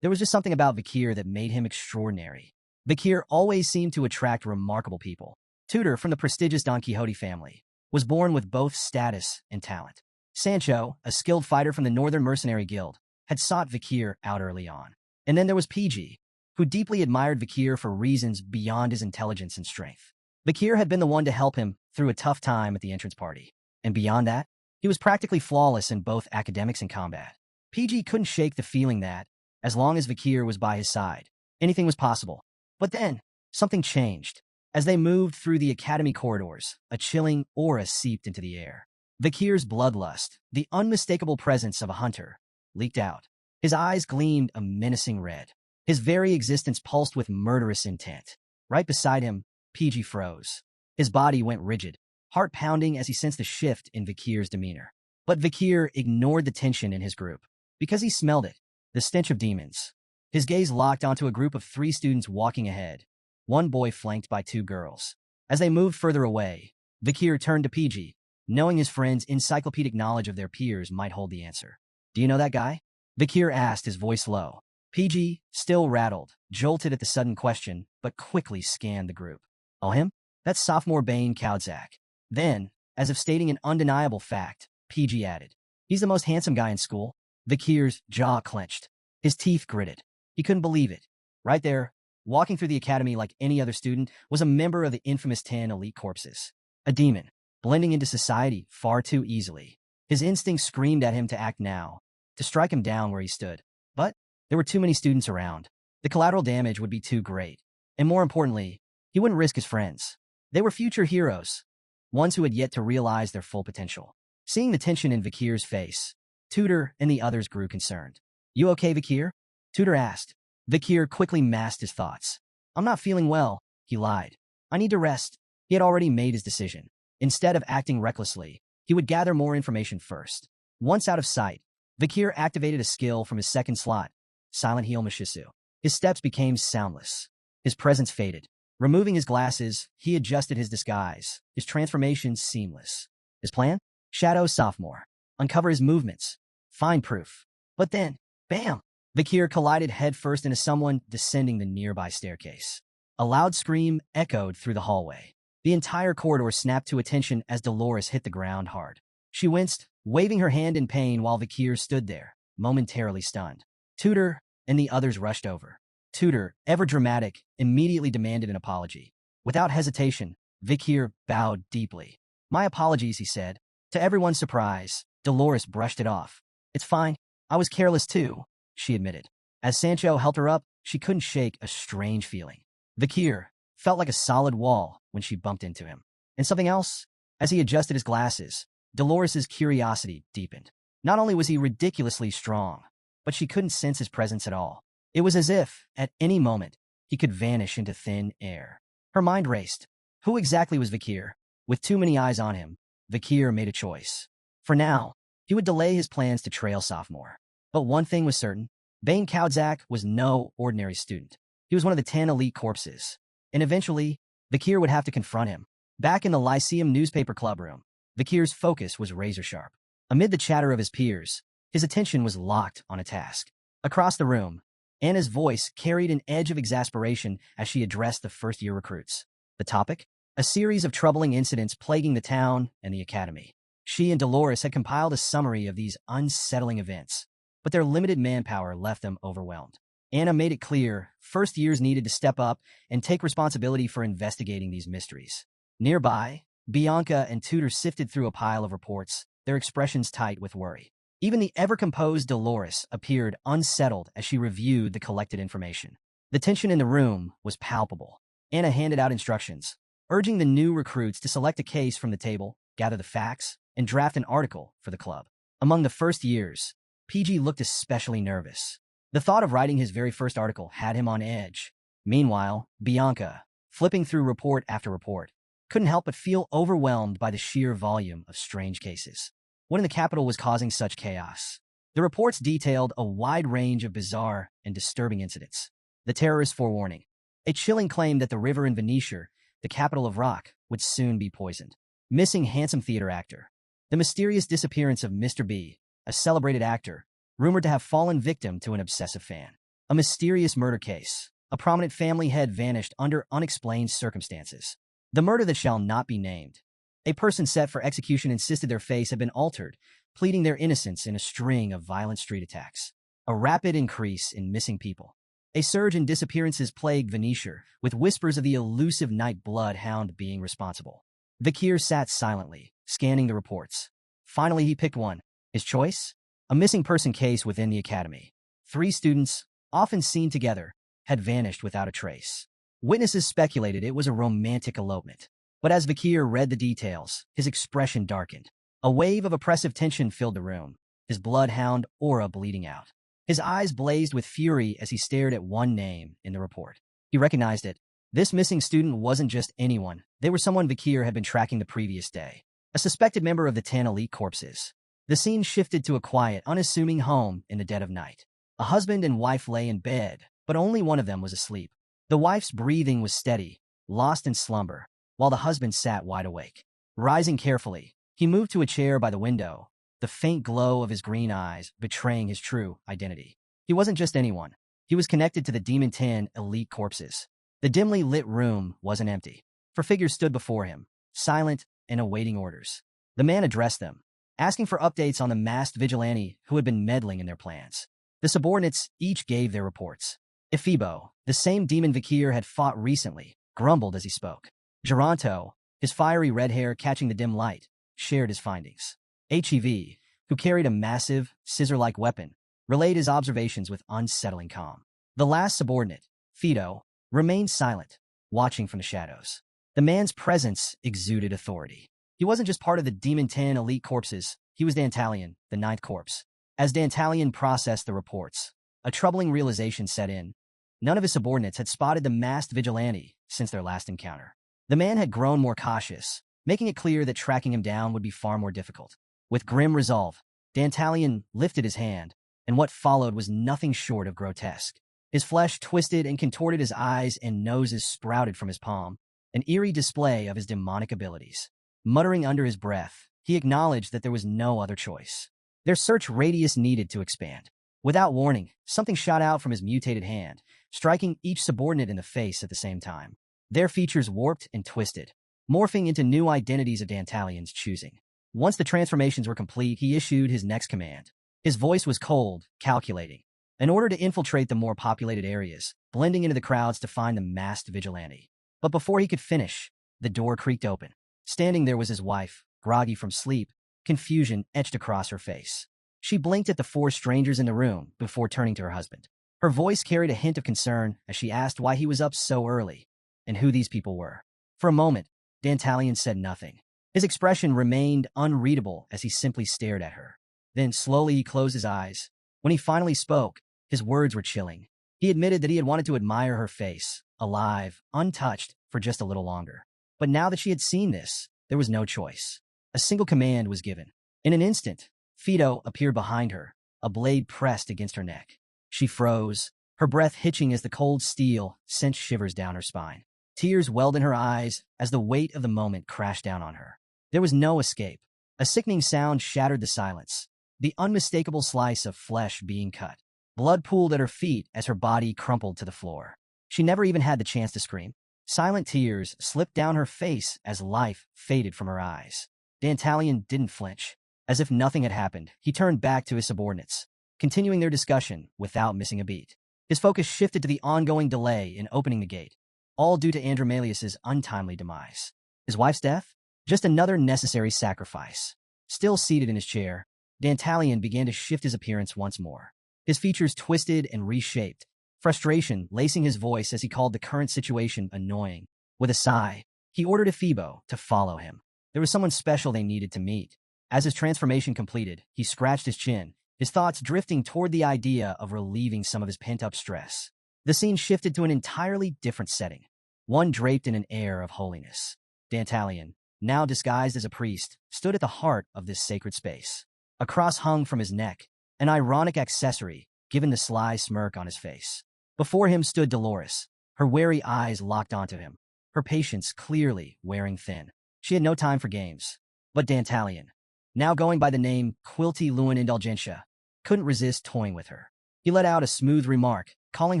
there was just something about Vakir that made him extraordinary. Vakir always seemed to attract remarkable people. Tutor, from the prestigious Don Quixote family, was born with both status and talent. Sancho, a skilled fighter from the Northern Mercenary Guild, had sought Vakir out early on. And then there was PG, who deeply admired Vakir for reasons beyond his intelligence and strength. Vakir had been the one to help him through a tough time at the entrance party. And beyond that, he was practically flawless in both academics and combat. PG couldn't shake the feeling that, as long as Vakir was by his side, anything was possible. But then, something changed. As they moved through the academy corridors, a chilling aura seeped into the air. Vakir's bloodlust, the unmistakable presence of a hunter, leaked out. His eyes gleamed a menacing red. His very existence pulsed with murderous intent. Right beside him, PG froze. His body went rigid, heart pounding as he sensed the shift in Vakir's demeanor. But Vakir ignored the tension in his group, because he smelled it, the stench of demons. His gaze locked onto a group of 3 students walking ahead, one boy flanked by 2 girls. As they moved further away, Vakir turned to PG, knowing his friend's encyclopedic knowledge of their peers might hold the answer. "Do you know that guy?" Vakir asked, his voice low. PG, still rattled, jolted at the sudden question, but quickly scanned the group. "Oh, him? That's sophomore Bane Kaudzak." Then, as if stating an undeniable fact, PG added, "He's the most handsome guy in school." Vakir's jaw clenched. His teeth gritted. He couldn't believe it. Right there, walking through the academy like any other student, was a member of the infamous 10 elite corpses. A demon, blending into society far too easily. His instincts screamed at him to act now, to strike him down where he stood. But there were too many students around. The collateral damage would be too great. And more importantly, he wouldn't risk his friends. They were future heroes, ones who had yet to realize their full potential. Seeing the tension in Vakir's face, Tutor and the others grew concerned. "You okay, Vakir?" Tutor asked. Vikir quickly masked his thoughts. I'm not feeling well, he lied. I need to rest. He had already made his decision. Instead of acting recklessly, he would gather more information first. Once out of sight, Vikir activated a skill from his second slot, Silent Heal Mishisu. His steps became soundless. His presence faded. Removing his glasses, he adjusted his disguise, his transformation seamless. His plan? Shadow sophomore. Uncover his movements. Find proof. But then, bam! Vikir collided headfirst into someone descending the nearby staircase. A loud scream echoed through the hallway. The entire corridor snapped to attention as Dolores hit the ground hard. She winced, waving her hand in pain while Vikir stood there, momentarily stunned. Tutor and the others rushed over. Tutor, ever dramatic, immediately demanded an apology. Without hesitation, Vikir bowed deeply. My apologies, he said. To everyone's surprise, Dolores brushed it off. It's fine. I was careless too, she admitted. As Sancho helped her up, she couldn't shake a strange feeling. Vikir felt like a solid wall when she bumped into him. And something else? As he adjusted his glasses, Dolores's curiosity deepened. Not only was he ridiculously strong, but she couldn't sense his presence at all. It was as if, at any moment, he could vanish into thin air. Her mind raced. Who exactly was Vikir? With too many eyes on him, Vikir made a choice. For now, he would delay his plans to trail sophomore. But one thing was certain. Bane Kaudzak was no ordinary student. He was one of the 10 elite corpses. And eventually, Vikir would have to confront him. Back in the Lyceum newspaper club room, Vikir's focus was razor-sharp. Amid the chatter of his peers, his attention was locked on a task. Across the room, Anna's voice carried an edge of exasperation as she addressed the first-year recruits. The topic? A series of troubling incidents plaguing the town and the academy. She and Dolores had compiled a summary of these unsettling events, but their limited manpower left them overwhelmed. Anna made it clear first years needed to step up and take responsibility for investigating these mysteries. Nearby, Bianca and Tutor sifted through a pile of reports, their expressions tight with worry. Even the ever-composed Dolores appeared unsettled as she reviewed the collected information. The tension in the room was palpable. Anna handed out instructions, urging the new recruits to select a case from the table, gather the facts, and draft an article for the club. Among the first years, PG looked especially nervous. The thought of writing his very first article had him on edge. Meanwhile, Bianca, flipping through report after report, couldn't help but feel overwhelmed by the sheer volume of strange cases. What in the capital was causing such chaos? The reports detailed a wide range of bizarre and disturbing incidents. The terrorist forewarning. A chilling claim that the river in Venetia, the capital of rock, would soon be poisoned. Missing handsome theater actor. The mysterious disappearance of Mr. B, a celebrated actor, rumored to have fallen victim to an obsessive fan. A mysterious murder case. A prominent family head vanished under unexplained circumstances. The murder that shall not be named. A person set for execution insisted their face had been altered, pleading their innocence in a string of violent street attacks. A rapid increase in missing people. A surge in disappearances plagued Venetia, with whispers of the elusive night blood hound being responsible. Vikir sat silently, scanning the reports. Finally, he picked one. His choice? A missing person case within the academy. 3 students, often seen together, had vanished without a trace. Witnesses speculated it was a romantic elopement. But as Vikir read the details, his expression darkened. A wave of oppressive tension filled the room, his bloodhound aura bleeding out. His eyes blazed with fury as he stared at one name in the report. He recognized it. This missing student wasn't just anyone. They were someone Vikir had been tracking the previous day. A suspected member of the 10 elite corpses. The scene shifted to a quiet, unassuming home in the dead of night. A husband and wife lay in bed, but only one of them was asleep. The wife's breathing was steady, lost in slumber, while the husband sat wide awake. Rising carefully, he moved to a chair by the window, the faint glow of his green eyes betraying his true identity. He wasn't just anyone. He was connected to the Demon 10 elite corpses. The dimly lit room wasn't empty. 4 figures stood before him, silent and awaiting orders. The man addressed them, asking for updates on the masked vigilante who had been meddling in their plans. The subordinates each gave their reports. Ephibo, the same demon Vikir had fought recently, grumbled as he spoke. Geronto, his fiery red hair catching the dim light, shared his findings. HEV, who carried a massive, scissor-like weapon, relayed his observations with unsettling calm. The last subordinate, Fido, remained silent, watching from the shadows. The man's presence exuded authority. He wasn't just part of the Demon 10 elite corpses, he was Dantalion, the 9th corpse. As Dantalion processed the reports, a troubling realization set in. None of his subordinates had spotted the masked vigilante since their last encounter. The man had grown more cautious, making it clear that tracking him down would be far more difficult. With grim resolve, Dantalion lifted his hand, and what followed was nothing short of grotesque. His flesh twisted and contorted, his eyes and noses sprouted from his palm, an eerie display of his demonic abilities. Muttering under his breath, he acknowledged that there was no other choice. Their search radius needed to expand. Without warning, something shot out from his mutated hand, striking each subordinate in the face at the same time. Their features warped and twisted, morphing into new identities of Dantalion's choosing. Once the transformations were complete, he issued his next command. His voice was cold, calculating. In order to infiltrate the more populated areas, blending into the crowds to find the masked vigilante. But before he could finish, the door creaked open. Standing there was his wife, groggy from sleep, confusion etched across her face. She blinked at the four strangers in the room before turning to her husband. Her voice carried a hint of concern as she asked why he was up so early and who these people were. For a moment, Dantalion said nothing. His expression remained unreadable as he simply stared at her. Then slowly he closed his eyes. When he finally spoke, his words were chilling. He admitted that he had wanted to admire her face, alive, untouched, for just a little longer. But now that she had seen this, there was no choice. A single command was given. In an instant, Fido appeared behind her, a blade pressed against her neck. She froze, her breath hitching as the cold steel sent shivers down her spine. Tears welled in her eyes as the weight of the moment crashed down on her. There was no escape. A sickening sound shattered the silence, the unmistakable slice of flesh being cut. Blood pooled at her feet as her body crumpled to the floor. She never even had the chance to scream. Silent tears slipped down her face as life faded from her eyes. Dantalion didn't flinch. As if nothing had happened, he turned back to his subordinates, continuing their discussion without missing a beat. His focus shifted to the ongoing delay in opening the gate, all due to Andromalius's untimely demise. His wife's death? Just another necessary sacrifice. Still seated in his chair, Dantalion began to shift his appearance once more. His features twisted and reshaped, frustration lacing his voice as he called the current situation annoying. With a sigh, he ordered Ephibo to follow him. There was someone special they needed to meet. As his transformation completed, he scratched his chin, his thoughts drifting toward the idea of relieving some of his pent-up stress. The scene shifted to an entirely different setting, one draped in an air of holiness. Dantalion, now disguised as a priest, stood at the heart of this sacred space. A cross hung from his neck, an ironic accessory given the sly smirk on his face. Before him stood Dolores, her wary eyes locked onto him, her patience clearly wearing thin. She had no time for games. But Dantalion, now going by the name Quilty Luan Indulgentia, couldn't resist toying with her. He let out a smooth remark, calling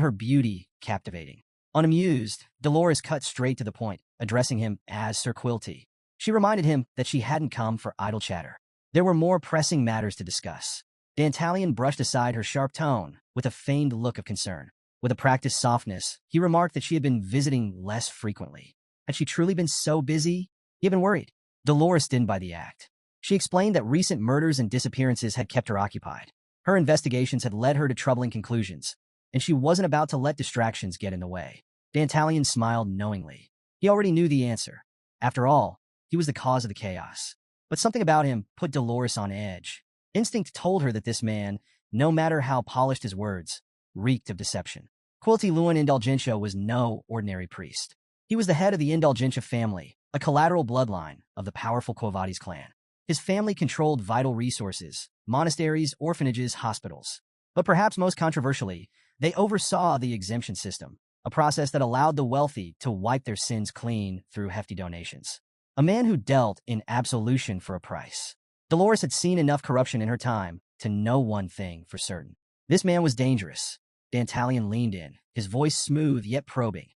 her beauty captivating. Unamused, Dolores cut straight to the point, addressing him as Sir Quilty. She reminded him that she hadn't come for idle chatter. There were more pressing matters to discuss. Dantalion brushed aside her sharp tone with a feigned look of concern. With a practiced softness, he remarked that she had been visiting less frequently. Had she truly been so busy? He had been worried. Dolores didn't buy the act. She explained that recent murders and disappearances had kept her occupied. Her investigations had led her to troubling conclusions, and she wasn't about to let distractions get in the way. Dantalion smiled knowingly. He already knew the answer. After all, he was the cause of the chaos. But something about him put Dolores on edge. Instinct told her that this man, no matter how polished his words, reeked of deception. Quilty Luan Indulgentia was no ordinary priest. He was the head of the Indulgentia family, a collateral bloodline of the powerful Quo Vadis clan. His family controlled vital resources, monasteries, orphanages, hospitals. But perhaps most controversially, they oversaw the exemption system, a process that allowed the wealthy to wipe their sins clean through hefty donations. A man who dealt in absolution for a price. Dolores had seen enough corruption in her time to know one thing for certain. This man was dangerous. Dantalion leaned in, his voice smooth yet probing.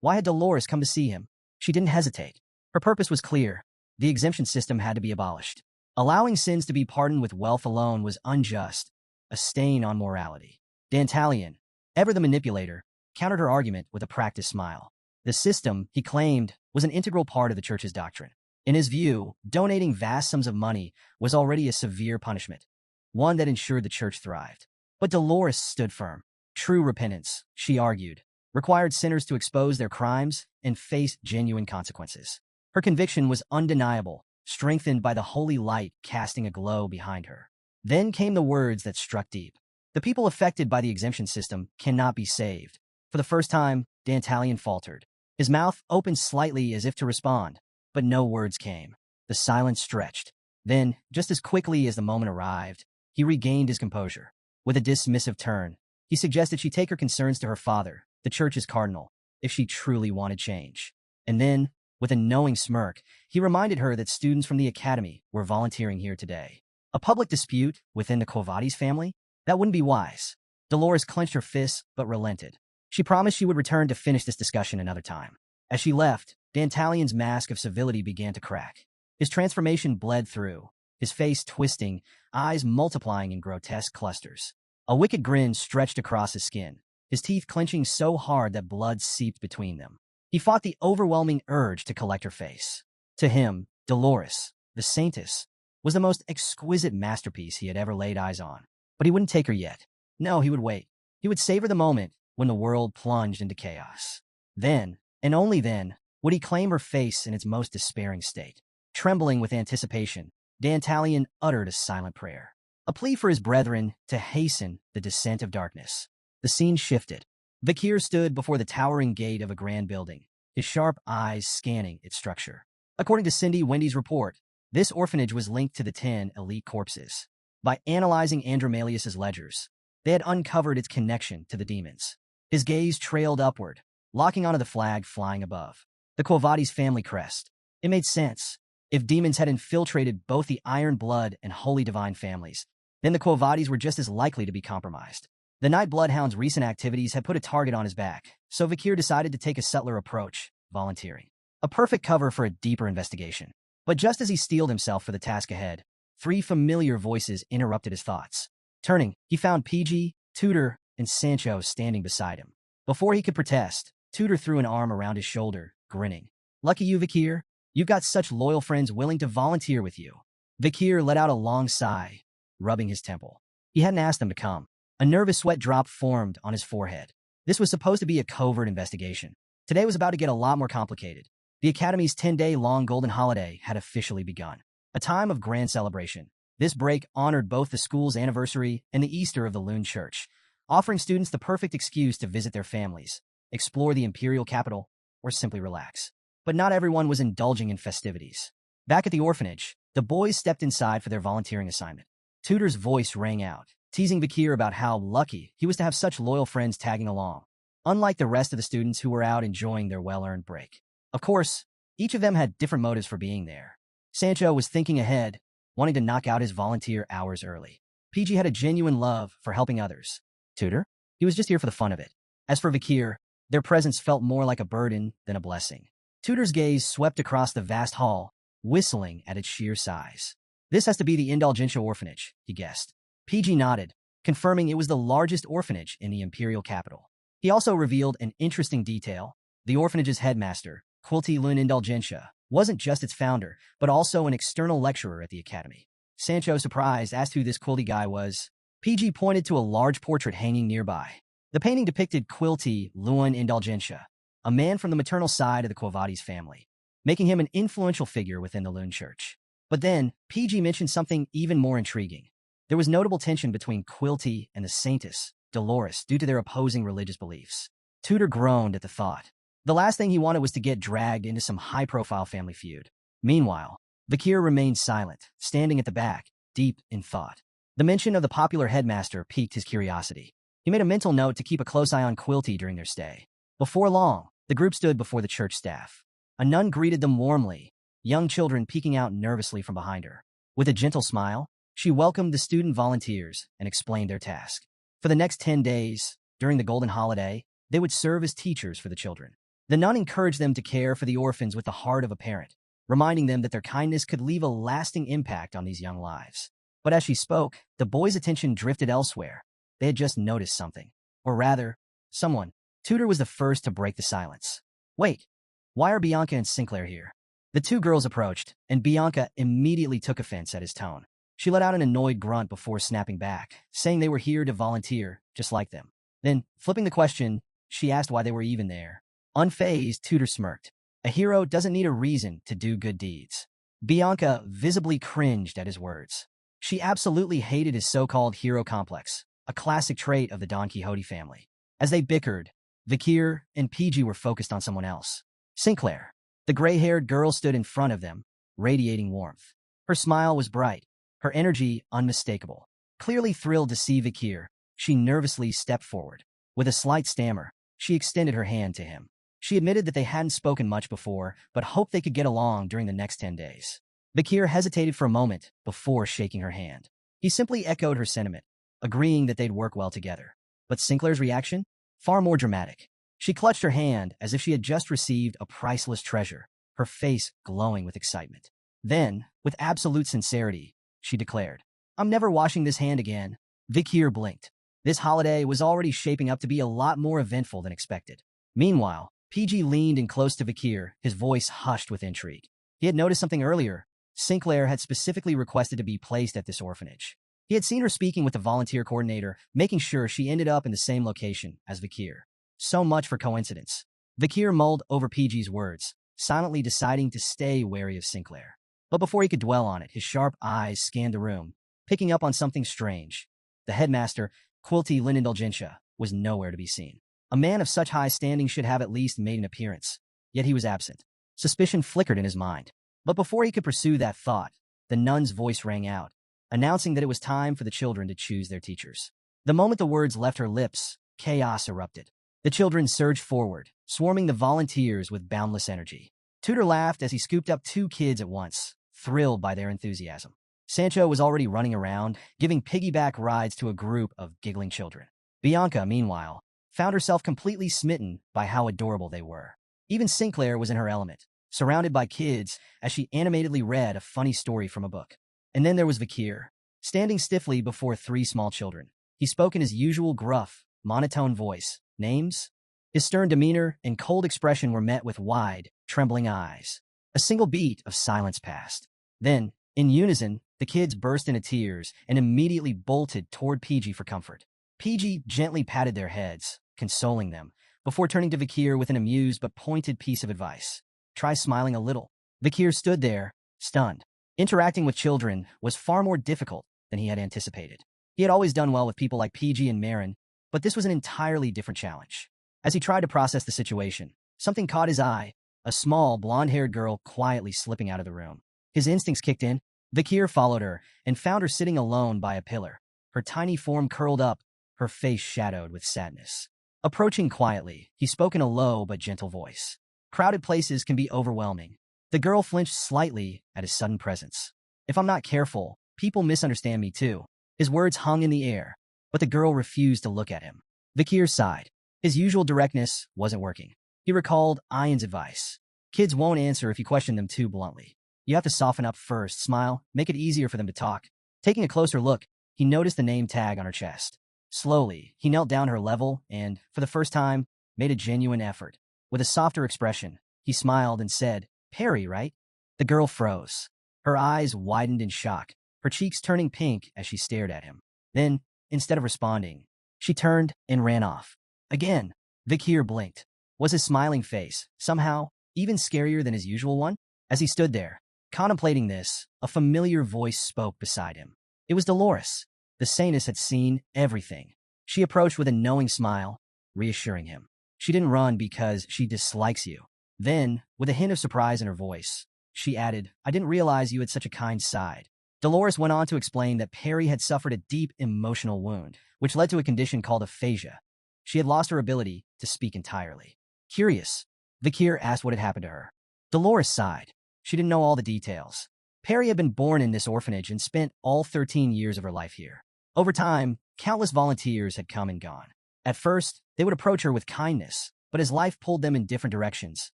Why had Dolores come to see him? She didn't hesitate. Her purpose was clear. The exemption system had to be abolished. Allowing sins to be pardoned with wealth alone was unjust, a stain on morality. Dantalion, ever the manipulator, countered her argument with a practiced smile. The system, he claimed, was an integral part of the church's doctrine. In his view, donating vast sums of money was already a severe punishment, one that ensured the church thrived. But Dolores stood firm. True repentance, she argued, required sinners to expose their crimes and face genuine consequences. Her conviction was undeniable, strengthened by the holy light casting a glow behind her. Then came the words that struck deep. The people affected by the exemption system cannot be saved. For the first time, Dantalion faltered. His mouth opened slightly as if to respond, but no words came. The silence stretched. Then, just as quickly as the moment arrived, he regained his composure. With a dismissive turn, he suggested she take her concerns to her father, the church's cardinal, if she truly wanted change. And then, with a knowing smirk, he reminded her that students from the academy were volunteering here today. A public dispute within the Quavades family? That wouldn't be wise. Dolores clenched her fists but relented. She promised she would return to finish this discussion another time. As she left, Dantalion's mask of civility began to crack. His transformation bled through, his face twisting, eyes multiplying in grotesque clusters. A wicked grin stretched across his skin, his teeth clenching so hard that blood seeped between them. He fought the overwhelming urge to collect her face. To him, Dolores, the saintess, was the most exquisite masterpiece he had ever laid eyes on. But he wouldn't take her yet. No, he would wait. He would savor the moment when the world plunged into chaos. Then, and only then, would he claim her face in its most despairing state. Trembling with anticipation, Dantalion uttered a silent prayer, a plea for his brethren to hasten the descent of darkness. The scene shifted. Vikir stood before the towering gate of a grand building, his sharp eyes scanning its structure. According to Cindy Wendy's report, this orphanage was linked to the 10 elite corpses. By analyzing Andromalius's ledgers, they had uncovered its connection to the demons. His gaze trailed upward, locking onto the flag flying above. The Quavades family crest. It made sense. If demons had infiltrated both the Iron Blood and Holy Divine families, then the Quavades were just as likely to be compromised. The Night Bloodhound's recent activities had put a target on his back, so Vikir decided to take a subtler approach, volunteering. A perfect cover for a deeper investigation. But just as he steeled himself for the task ahead, 3 familiar voices interrupted his thoughts. Turning, he found PG, Tudor, and Sancho standing beside him. Before he could protest, Tudor threw an arm around his shoulder, grinning. "Lucky you, Vikir. You've got such loyal friends willing to volunteer with you." Vikir let out a long sigh, rubbing his temple. He hadn't asked them to come. A nervous sweat drop formed on his forehead. This was supposed to be a covert investigation. Today was about to get a lot more complicated. The Academy's 10-day-long golden holiday had officially begun. A time of grand celebration. This break honored both the school's anniversary and the Easter of the Loon Church, offering students the perfect excuse to visit their families, explore the imperial capital, or simply relax. But not everyone was indulging in festivities. Back at the orphanage, the boys stepped inside for their volunteering assignment. Tudor's voice rang out, teasing Vikir about how lucky he was to have such loyal friends tagging along, unlike the rest of the students who were out enjoying their well-earned break. Of course, each of them had different motives for being there. Sancho was thinking ahead, wanting to knock out his volunteer hours early. PG had a genuine love for helping others. Tudor? He was just here for the fun of it. As for Vikir, their presence felt more like a burden than a blessing. Tudor's gaze swept across the vast hall, whistling at its sheer size. "This has to be the Indulgentia orphanage," he guessed. PG nodded, confirming it was the largest orphanage in the imperial capital. He also revealed an interesting detail. The orphanage's headmaster, Quilty Lun Indulgentia, wasn't just its founder, but also an external lecturer at the academy. Sancho, surprised, asked who this Quilty guy was. PG pointed to a large portrait hanging nearby. The painting depicted Quilty Lun Indulgentia, a man from the maternal side of the Quavades family, making him an influential figure within the Loon Church. But then, PG mentioned something even more intriguing. There was notable tension between Quilty and the saintess, Dolores, due to their opposing religious beliefs. Tudor groaned at the thought. The last thing he wanted was to get dragged into some high-profile family feud. Meanwhile, Vikir remained silent, standing at the back, deep in thought. The mention of the popular headmaster piqued his curiosity. He made a mental note to keep a close eye on Quilty during their stay. Before long, the group stood before the church staff. A nun greeted them warmly, young children peeking out nervously from behind her. With a gentle smile, she welcomed the student volunteers and explained their task. For the next 10 days, during the golden holiday, they would serve as teachers for the children. The nun encouraged them to care for the orphans with the heart of a parent, reminding them that their kindness could leave a lasting impact on these young lives. But as she spoke, the boys' attention drifted elsewhere. They had just noticed something. Or rather, someone. Tudor was the first to break the silence. "Wait, why are Bianca and Sinclair here?" The 2 girls approached, and Bianca immediately took offense at his tone. She let out an annoyed grunt before snapping back, saying they were here to volunteer, just like them. Then, flipping the question, she asked why they were even there. Unfazed, Tudor smirked. A hero doesn't need a reason to do good deeds. Bianca visibly cringed at his words. She absolutely hated his so-called hero complex. a classic trait of the Don Quixote family. As they bickered, Vikir and PG were focused on someone else. Sinclair. The gray-haired girl stood in front of them, radiating warmth. Her smile was bright, her energy unmistakable. Clearly thrilled to see Vikir, she nervously stepped forward. With a slight stammer, she extended her hand to him. She admitted that they hadn't spoken much before, but hoped they could get along during the next 10 days. Vikir hesitated for a moment before shaking her hand. He simply echoed her sentiment, agreeing that they'd work well together. But Sinclair's reaction? Far more dramatic. She clutched her hand as if she had just received a priceless treasure, her face glowing with excitement. Then, with absolute sincerity, she declared, "I'm never washing this hand again." Vikir blinked. This holiday was already shaping up to be a lot more eventful than expected. Meanwhile, PG leaned in close to Vikir, his voice hushed with intrigue. He had noticed something earlier. Sinclair had specifically requested to be placed at this orphanage. He had seen her speaking with the volunteer coordinator, making sure she ended up in the same location as Vikir. So much for coincidence. Vikir mulled over PG's words, silently deciding to stay wary of Sinclair. But before he could dwell on it, his sharp eyes scanned the room, picking up on something strange. The headmaster, Quilty Lindindulgentia, was nowhere to be seen. A man of such high standing should have at least made an appearance, yet he was absent. Suspicion flickered in his mind. But before he could pursue that thought, the nun's voice rang out, announcing that it was time for the children to choose their teachers. The moment the words left her lips, chaos erupted. The children surged forward, swarming the volunteers with boundless energy. Tutor laughed as he scooped up 2 kids at once, thrilled by their enthusiasm. Sancho was already running around, giving piggyback rides to a group of giggling children. Bianca, meanwhile, found herself completely smitten by how adorable they were. Even Sinclair was in her element, surrounded by kids as she animatedly read a funny story from a book. And then there was Vikir, standing stiffly before 3 small children. He spoke in his usual gruff, monotone voice. Names? His stern demeanor and cold expression were met with wide, trembling eyes. A single beat of silence passed. Then, in unison, the kids burst into tears and immediately bolted toward PG for comfort. PG gently patted their heads, consoling them, before turning to Vikir with an amused but pointed piece of advice. Try smiling a little. Vikir stood there, stunned. Interacting with children was far more difficult than he had anticipated. He had always done well with people like PG and Marin, but this was an entirely different challenge. As he tried to process the situation, something caught his eye, a small, blonde-haired girl quietly slipping out of the room. His instincts kicked in. Vikir followed her and found her sitting alone by a pillar, her tiny form curled up, her face shadowed with sadness. Approaching quietly, he spoke in a low but gentle voice. Crowded places can be overwhelming. The girl flinched slightly at his sudden presence. If I'm not careful, people misunderstand me too. His words hung in the air, but the girl refused to look at him. Vikir sighed. His usual directness wasn't working. He recalled Ian's advice. Kids won't answer if you question them too bluntly. You have to soften up first, smile, make it easier for them to talk. Taking a closer look, he noticed the name tag on her chest. Slowly, he knelt down her level and, for the first time, made a genuine effort. With a softer expression, he smiled and said, "Perry, right?" The girl froze. Her eyes widened in shock, her cheeks turning pink as she stared at him. Then, instead of responding, she turned and ran off. Again, Vikir blinked. Was his smiling face, somehow, even scarier than his usual one? As he stood there, contemplating this, a familiar voice spoke beside him. It was Dolores. The saintess had seen everything. She approached with a knowing smile, reassuring him. She didn't run because she dislikes you. Then, with a hint of surprise in her voice, she added, "I didn't realize you had such a kind side." Dolores went on to explain that Perry had suffered a deep emotional wound, which led to a condition called aphasia. She had lost her ability to speak entirely. Curious, Vikir asked what had happened to her. Dolores sighed. She didn't know all the details. Perry had been born in this orphanage and spent all 13 years of her life here. Over time, countless volunteers had come and gone. At first, they would approach her with kindness, but as life pulled them in different directions,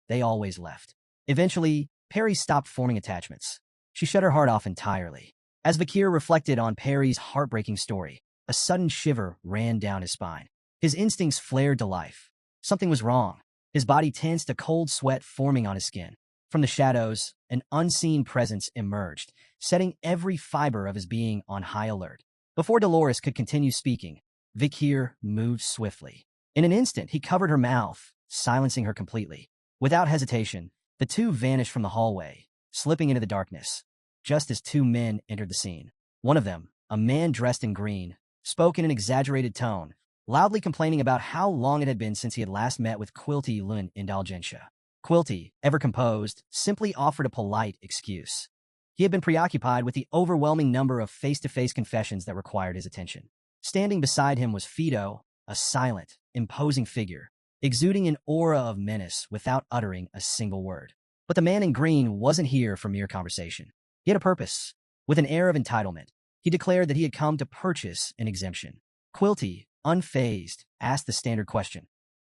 they always left. Eventually, Perry stopped forming attachments. She shut her heart off entirely. As Vikir reflected on Perry's heartbreaking story, a sudden shiver ran down his spine. His instincts flared to life. Something was wrong. His body tensed, a cold sweat forming on his skin. From the shadows, an unseen presence emerged, setting every fiber of his being on high alert. Before Dolores could continue speaking, Vikir moved swiftly. In an instant, he covered her mouth, silencing her completely. Without hesitation, the two vanished from the hallway, slipping into the darkness. Just as 2 men entered the scene. One of them, a man dressed in green, spoke in an exaggerated tone, loudly complaining about how long it had been since he had last met with Quilty Lun Indulgentia. Quilty, ever composed, simply offered a polite excuse. He had been preoccupied with the overwhelming number of face-to-face confessions that required his attention. Standing beside him was Fido, a silent, imposing figure, exuding an aura of menace without uttering a single word. But the man in green wasn't here for mere conversation. He had a purpose. With an air of entitlement, he declared that he had come to purchase an exemption. Quilty, unfazed, asked the standard question.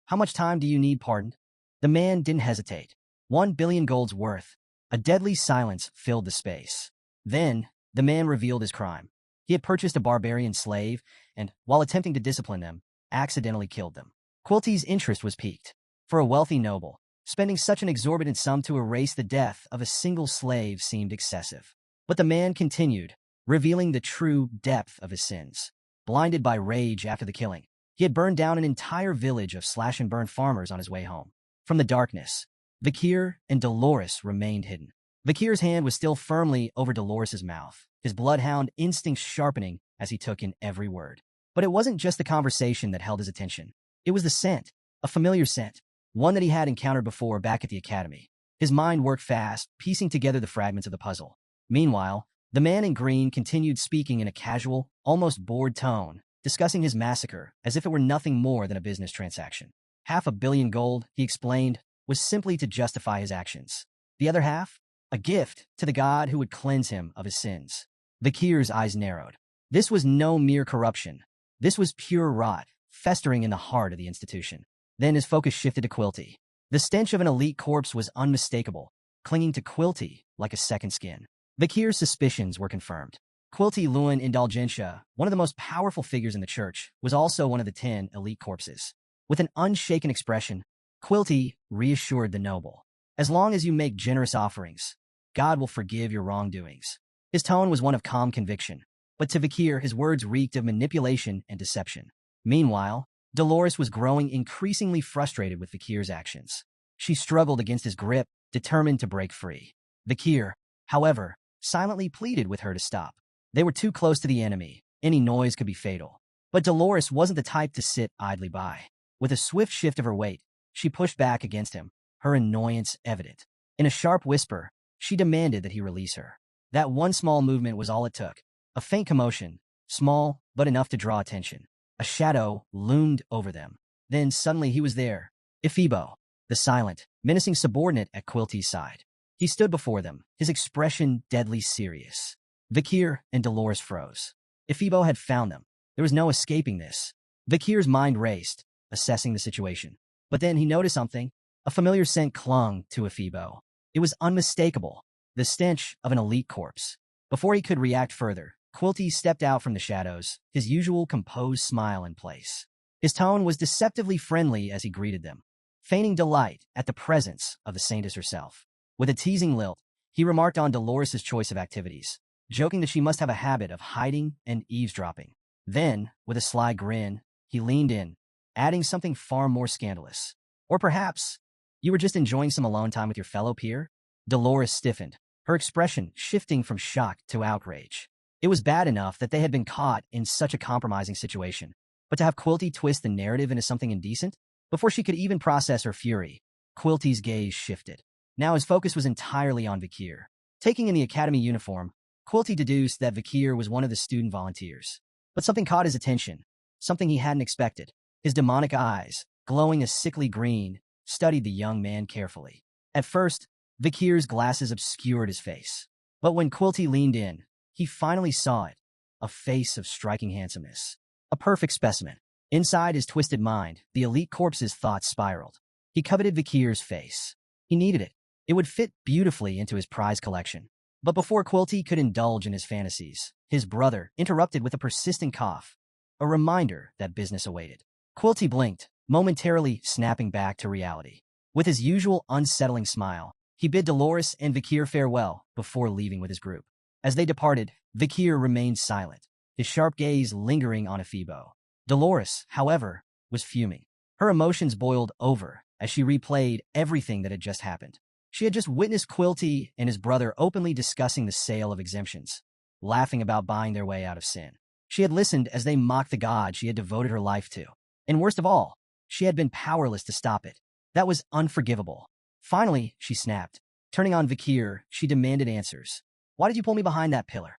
How much time do you need pardoned? The man didn't hesitate. 1 billion gold's worth. A deadly silence filled the space. Then, the man revealed his crime. He had purchased a barbarian slave, and, while attempting to discipline them, accidentally killed them. Quilty's interest was piqued. For a wealthy noble, spending such an exorbitant sum to erase the death of a single slave seemed excessive. But the man continued, revealing the true depth of his sins. Blinded by rage after the killing, he had burned down an entire village of slash-and-burn farmers on his way home. From the darkness, Vakir and Dolores remained hidden. Vakir's hand was still firmly over Dolores's mouth, his bloodhound instincts sharpening as he took in every word. But it wasn't just the conversation that held his attention. It was the scent, a familiar scent, one that he had encountered before back at the academy. His mind worked fast, piecing together the fragments of the puzzle. Meanwhile, the man in green continued speaking in a casual, almost bored tone, discussing his massacre as if it were nothing more than a business transaction. 500 million gold, he explained, was simply to justify his actions. The other half? A gift to the god who would cleanse him of his sins. Vakir's eyes narrowed. This was no mere corruption. This was pure rot, festering in the heart of the institution. Then his focus shifted to Quilty. The stench of an elite corpse was unmistakable, clinging to Quilty like a second skin. Vakir's suspicions were confirmed. Quilty Lun Indulgentia, one of the most powerful figures in the church, was also one of the 10 elite corpses. With an unshaken expression, Quilty reassured the noble. As long as you make generous offerings, God will forgive your wrongdoings. His tone was one of calm conviction, but to Vakir his words reeked of manipulation and deception. Meanwhile, Dolores was growing increasingly frustrated with Vakir's actions. She struggled against his grip, determined to break free. Vakir, however, silently pleaded with her to stop. They were too close to the enemy. Any noise could be fatal. But Dolores wasn't the type to sit idly by. With a swift shift of her weight, she pushed back against him, her annoyance evident. In a sharp whisper, she demanded that he release her. That one small movement was all it took. A faint commotion, small but enough to draw attention. A shadow loomed over them. Then suddenly he was there. Ifibo, the silent, menacing subordinate at Quilty's side. He stood before them, his expression deadly serious. Vakir and Dolores froze. Ifibo had found them. There was no escaping this. Vakir's mind raced, assessing the situation. But then he noticed something. A familiar scent clung to Ifibo. It was unmistakable, the stench of an elite corpse. Before he could react further, Quilty stepped out from the shadows, his usual composed smile in place. His tone was deceptively friendly as he greeted them, feigning delight at the presence of the saintess herself. With a teasing lilt, he remarked on Dolores's choice of activities, joking that she must have a habit of hiding and eavesdropping. Then, with a sly grin, he leaned in, adding something far more scandalous. Or perhaps, you were just enjoying some alone time with your fellow peer? Dolores stiffened, her expression shifting from shock to outrage. It was bad enough that they had been caught in such a compromising situation, but to have Quilty twist the narrative into something indecent? Before she could even process her fury, Quilty's gaze shifted. Now his focus was entirely on Vakir. Taking in the academy uniform, Quilty deduced that Vakir was one of the student volunteers. But something caught his attention, something he hadn't expected. His demonic eyes, glowing a sickly green, studied the young man carefully. At first, Vakir's glasses obscured his face. But when Quilty leaned in, he finally saw it, a face of striking handsomeness. A perfect specimen. Inside his twisted mind, the elite corpse's thoughts spiraled. He coveted Vakir's face. He needed it. It would fit beautifully into his prize collection. But before Quilty could indulge in his fantasies, his brother interrupted with a persistent cough, a reminder that business awaited. Quilty blinked, momentarily snapping back to reality. With his usual unsettling smile, he bid Dolores and Vakir farewell before leaving with his group. As they departed, Vakir remained silent, his sharp gaze lingering on Ifibo. Dolores, however, was fuming. Her emotions boiled over as she replayed everything that had just happened. She had just witnessed Quilty and his brother openly discussing the sale of exemptions, laughing about buying their way out of sin. She had listened as they mocked the god she had devoted her life to. And worst of all, she had been powerless to stop it. That was unforgivable. Finally, she snapped. Turning on Vikir, she demanded answers. Why did you pull me behind that pillar?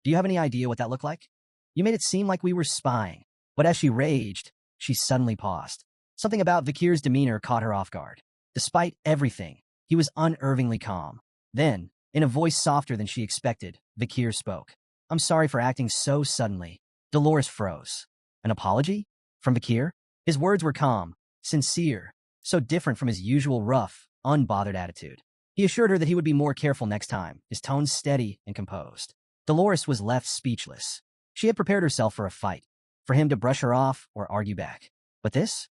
Do you have any idea what that looked like? You made it seem like we were spying. But as she raged, she suddenly paused. Something about Vikir's demeanor caught her off guard. Despite everything, he was unervingly calm. Then, in a voice softer than she expected, Vikir spoke. I'm sorry for acting so suddenly. Dolores froze. An apology? From Vikir? His words were calm, sincere, so different from his usual rough, unbothered attitude. He assured her that he would be more careful next time, his tone steady and composed. Dolores was left speechless. She had prepared herself for a fight, for him to brush her off or argue back. But this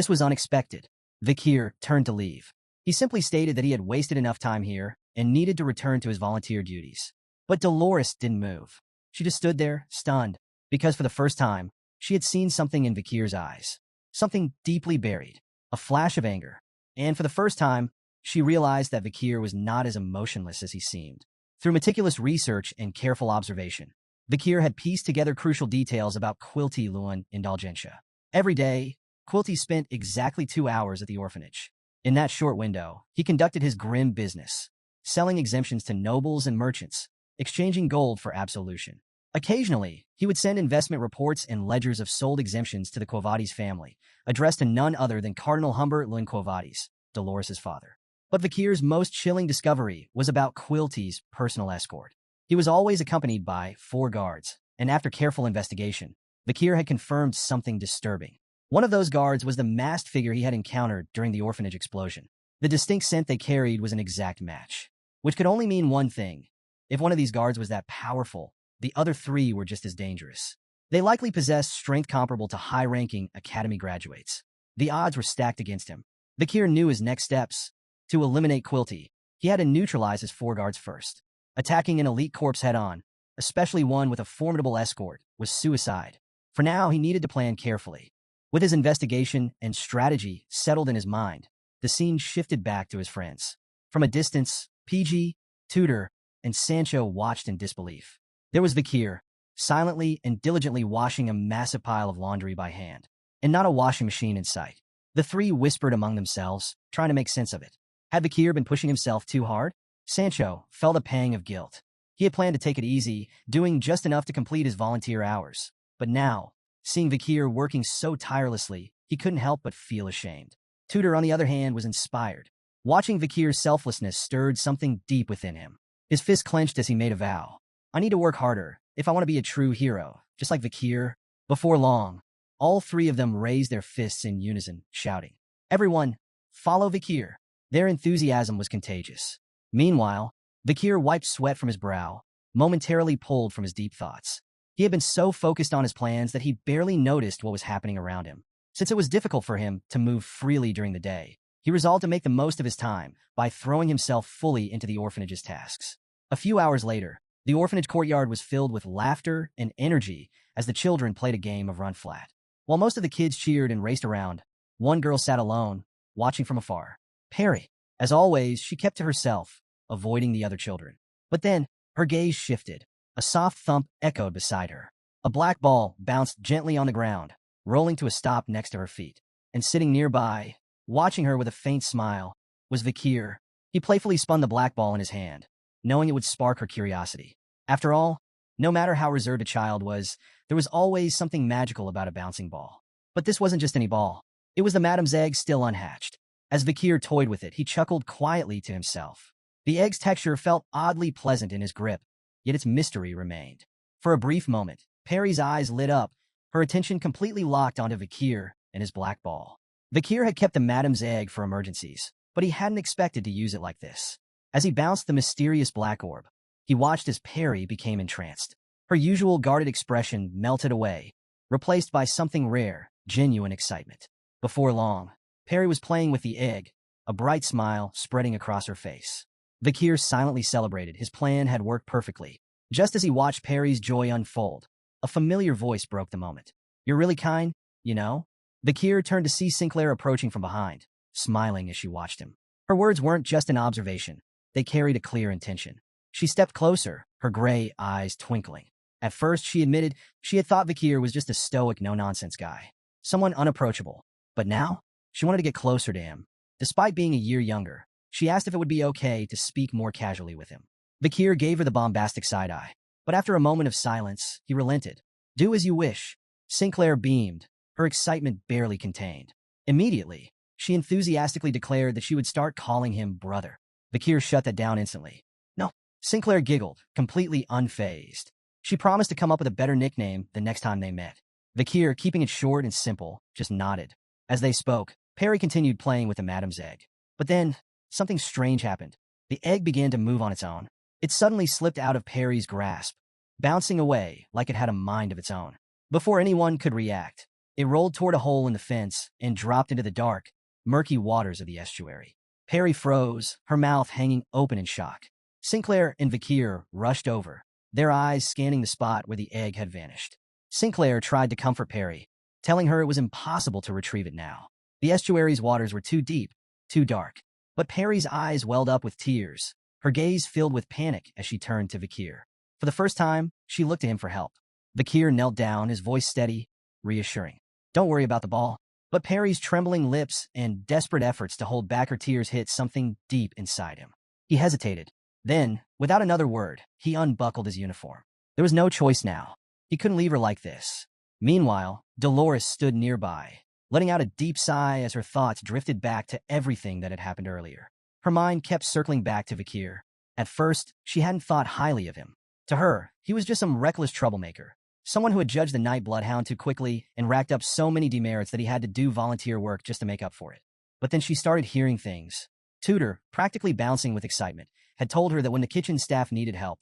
was unexpected. Vikir turned to leave. He simply stated that he had wasted enough time here and needed to return to his volunteer duties. But Dolores didn't move. She just stood there, stunned, because for the first time, she had seen something in Vikir's eyes. Something deeply buried. A flash of anger. And for the first time, she realized that Vikir was not as emotionless as he seemed. Through meticulous research and careful observation, Vikir had pieced together crucial details about Quilty Luan Indulgentia. Every day, Quilty spent exactly 2 hours at the orphanage. In that short window, he conducted his grim business, selling exemptions to nobles and merchants, exchanging gold for absolution. Occasionally, he would send investment reports and ledgers of sold exemptions to the Quo Vadis family, addressed to none other than Cardinal Humbert Luan Quo Vadis, Dolores' father. But Vikir's most chilling discovery was about Quilty's personal escort. He was always accompanied by 4 guards, and after careful investigation, Vikir had confirmed something disturbing. One of those guards was the masked figure he had encountered during the orphanage explosion. The distinct scent they carried was an exact match, which could only mean one thing. If one of these guards was that powerful, the other 3 were just as dangerous. They likely possessed strength comparable to high-ranking academy graduates. The odds were stacked against him. Vikir knew his next steps. To eliminate Quilty, he had to neutralize his 4 guards first. Attacking an elite corpse head-on, especially one with a formidable escort, was suicide. For now, he needed to plan carefully. With his investigation and strategy settled in his mind, the scene shifted back to his friends. From a distance, PG, Tudor, and Sancho watched in disbelief. There was Vikir, silently and diligently washing a massive pile of laundry by hand, and not a washing machine in sight. The 3 whispered among themselves, trying to make sense of it. Had Vikir been pushing himself too hard? Sancho felt a pang of guilt. He had planned to take it easy, doing just enough to complete his volunteer hours. But now, seeing Vikir working so tirelessly, he couldn't help but feel ashamed. Tudor, on the other hand, was inspired. Watching Vikir's selflessness stirred something deep within him. His fist clenched as he made a vow. I need to work harder if I want to be a true hero, just like Vikir. Before long, all 3 of them raised their fists in unison, shouting, Everyone, follow Vikir. Their enthusiasm was contagious. Meanwhile, Vikir wiped sweat from his brow, momentarily pulled from his deep thoughts. He had been so focused on his plans that he barely noticed what was happening around him. Since it was difficult for him to move freely during the day, he resolved to make the most of his time by throwing himself fully into the orphanage's tasks. A few hours later, the orphanage courtyard was filled with laughter and energy as the children played a game of run flat. While most of the kids cheered and raced around, one girl sat alone, watching from afar. Perry. As always, she kept to herself, avoiding the other children. But then, her gaze shifted. A soft thump echoed beside her. A black ball bounced gently on the ground, rolling to a stop next to her feet. And sitting nearby, watching her with a faint smile, was Vikir. He playfully spun the black ball in his hand, knowing it would spark her curiosity. After all, no matter how reserved a child was, there was always something magical about a bouncing ball. But this wasn't just any ball. It was the Madame's egg still unhatched. As Vikir toyed with it, he chuckled quietly to himself. The egg's texture felt oddly pleasant in his grip, yet its mystery remained. For a brief moment, Perry's eyes lit up, her attention completely locked onto Vikir and his black ball. Vikir had kept the Madame's egg for emergencies, but he hadn't expected to use it like this. As he bounced the mysterious black orb, he watched as Perry became entranced. Her usual guarded expression melted away, replaced by something rare, genuine excitement. Before long, Perry was playing with the egg, a bright smile spreading across her face. Vikir silently celebrated. His plan had worked perfectly. Just as he watched Perry's joy unfold, a familiar voice broke the moment. You're really kind, you know? Vikir turned to see Sinclair approaching from behind, smiling as she watched him. Her words weren't just an observation. They carried a clear intention. She stepped closer, her gray eyes twinkling. At first, she admitted she had thought Vikir was just a stoic, no-nonsense guy, someone unapproachable. But now, she wanted to get closer to him. Despite being a year younger, she asked if it would be okay to speak more casually with him. Vikir gave her the bombastic side-eye, but after a moment of silence, he relented. "Do as you wish." Sinclair beamed, her excitement barely contained. Immediately, she enthusiastically declared that she would start calling him brother. Vikir shut that down instantly. "No." Sinclair giggled, completely unfazed. She promised to come up with a better nickname the next time they met. Vikir, keeping it short and simple, just nodded. As they spoke, Perry continued playing with the madam's egg. But then, something strange happened. The egg began to move on its own. It suddenly slipped out of Perry's grasp, bouncing away like it had a mind of its own. Before anyone could react, it rolled toward a hole in the fence and dropped into the dark, murky waters of the estuary. Perry froze, her mouth hanging open in shock. Sinclair and Vikir rushed over, their eyes scanning the spot where the egg had vanished. Sinclair tried to comfort Perry, telling her it was impossible to retrieve it now. The estuary's waters were too deep, too dark. But Perry's eyes welled up with tears, her gaze filled with panic as she turned to Vikir. For the first time, she looked to him for help. Vikir knelt down, his voice steady, reassuring. "Don't worry about the ball." But Perry's trembling lips and desperate efforts to hold back her tears hit something deep inside him. He hesitated. Then, without another word, he unbuckled his uniform. There was no choice now. He couldn't leave her like this. Meanwhile, Dolores stood nearby, letting out a deep sigh as her thoughts drifted back to everything that had happened earlier. Her mind kept circling back to Vikir. At first, she hadn't thought highly of him. To her, he was just some reckless troublemaker, someone who had judged the night bloodhound too quickly and racked up so many demerits that he had to do volunteer work just to make up for it. But then she started hearing things. Tudor, practically bouncing with excitement, had told her that when the kitchen staff needed help,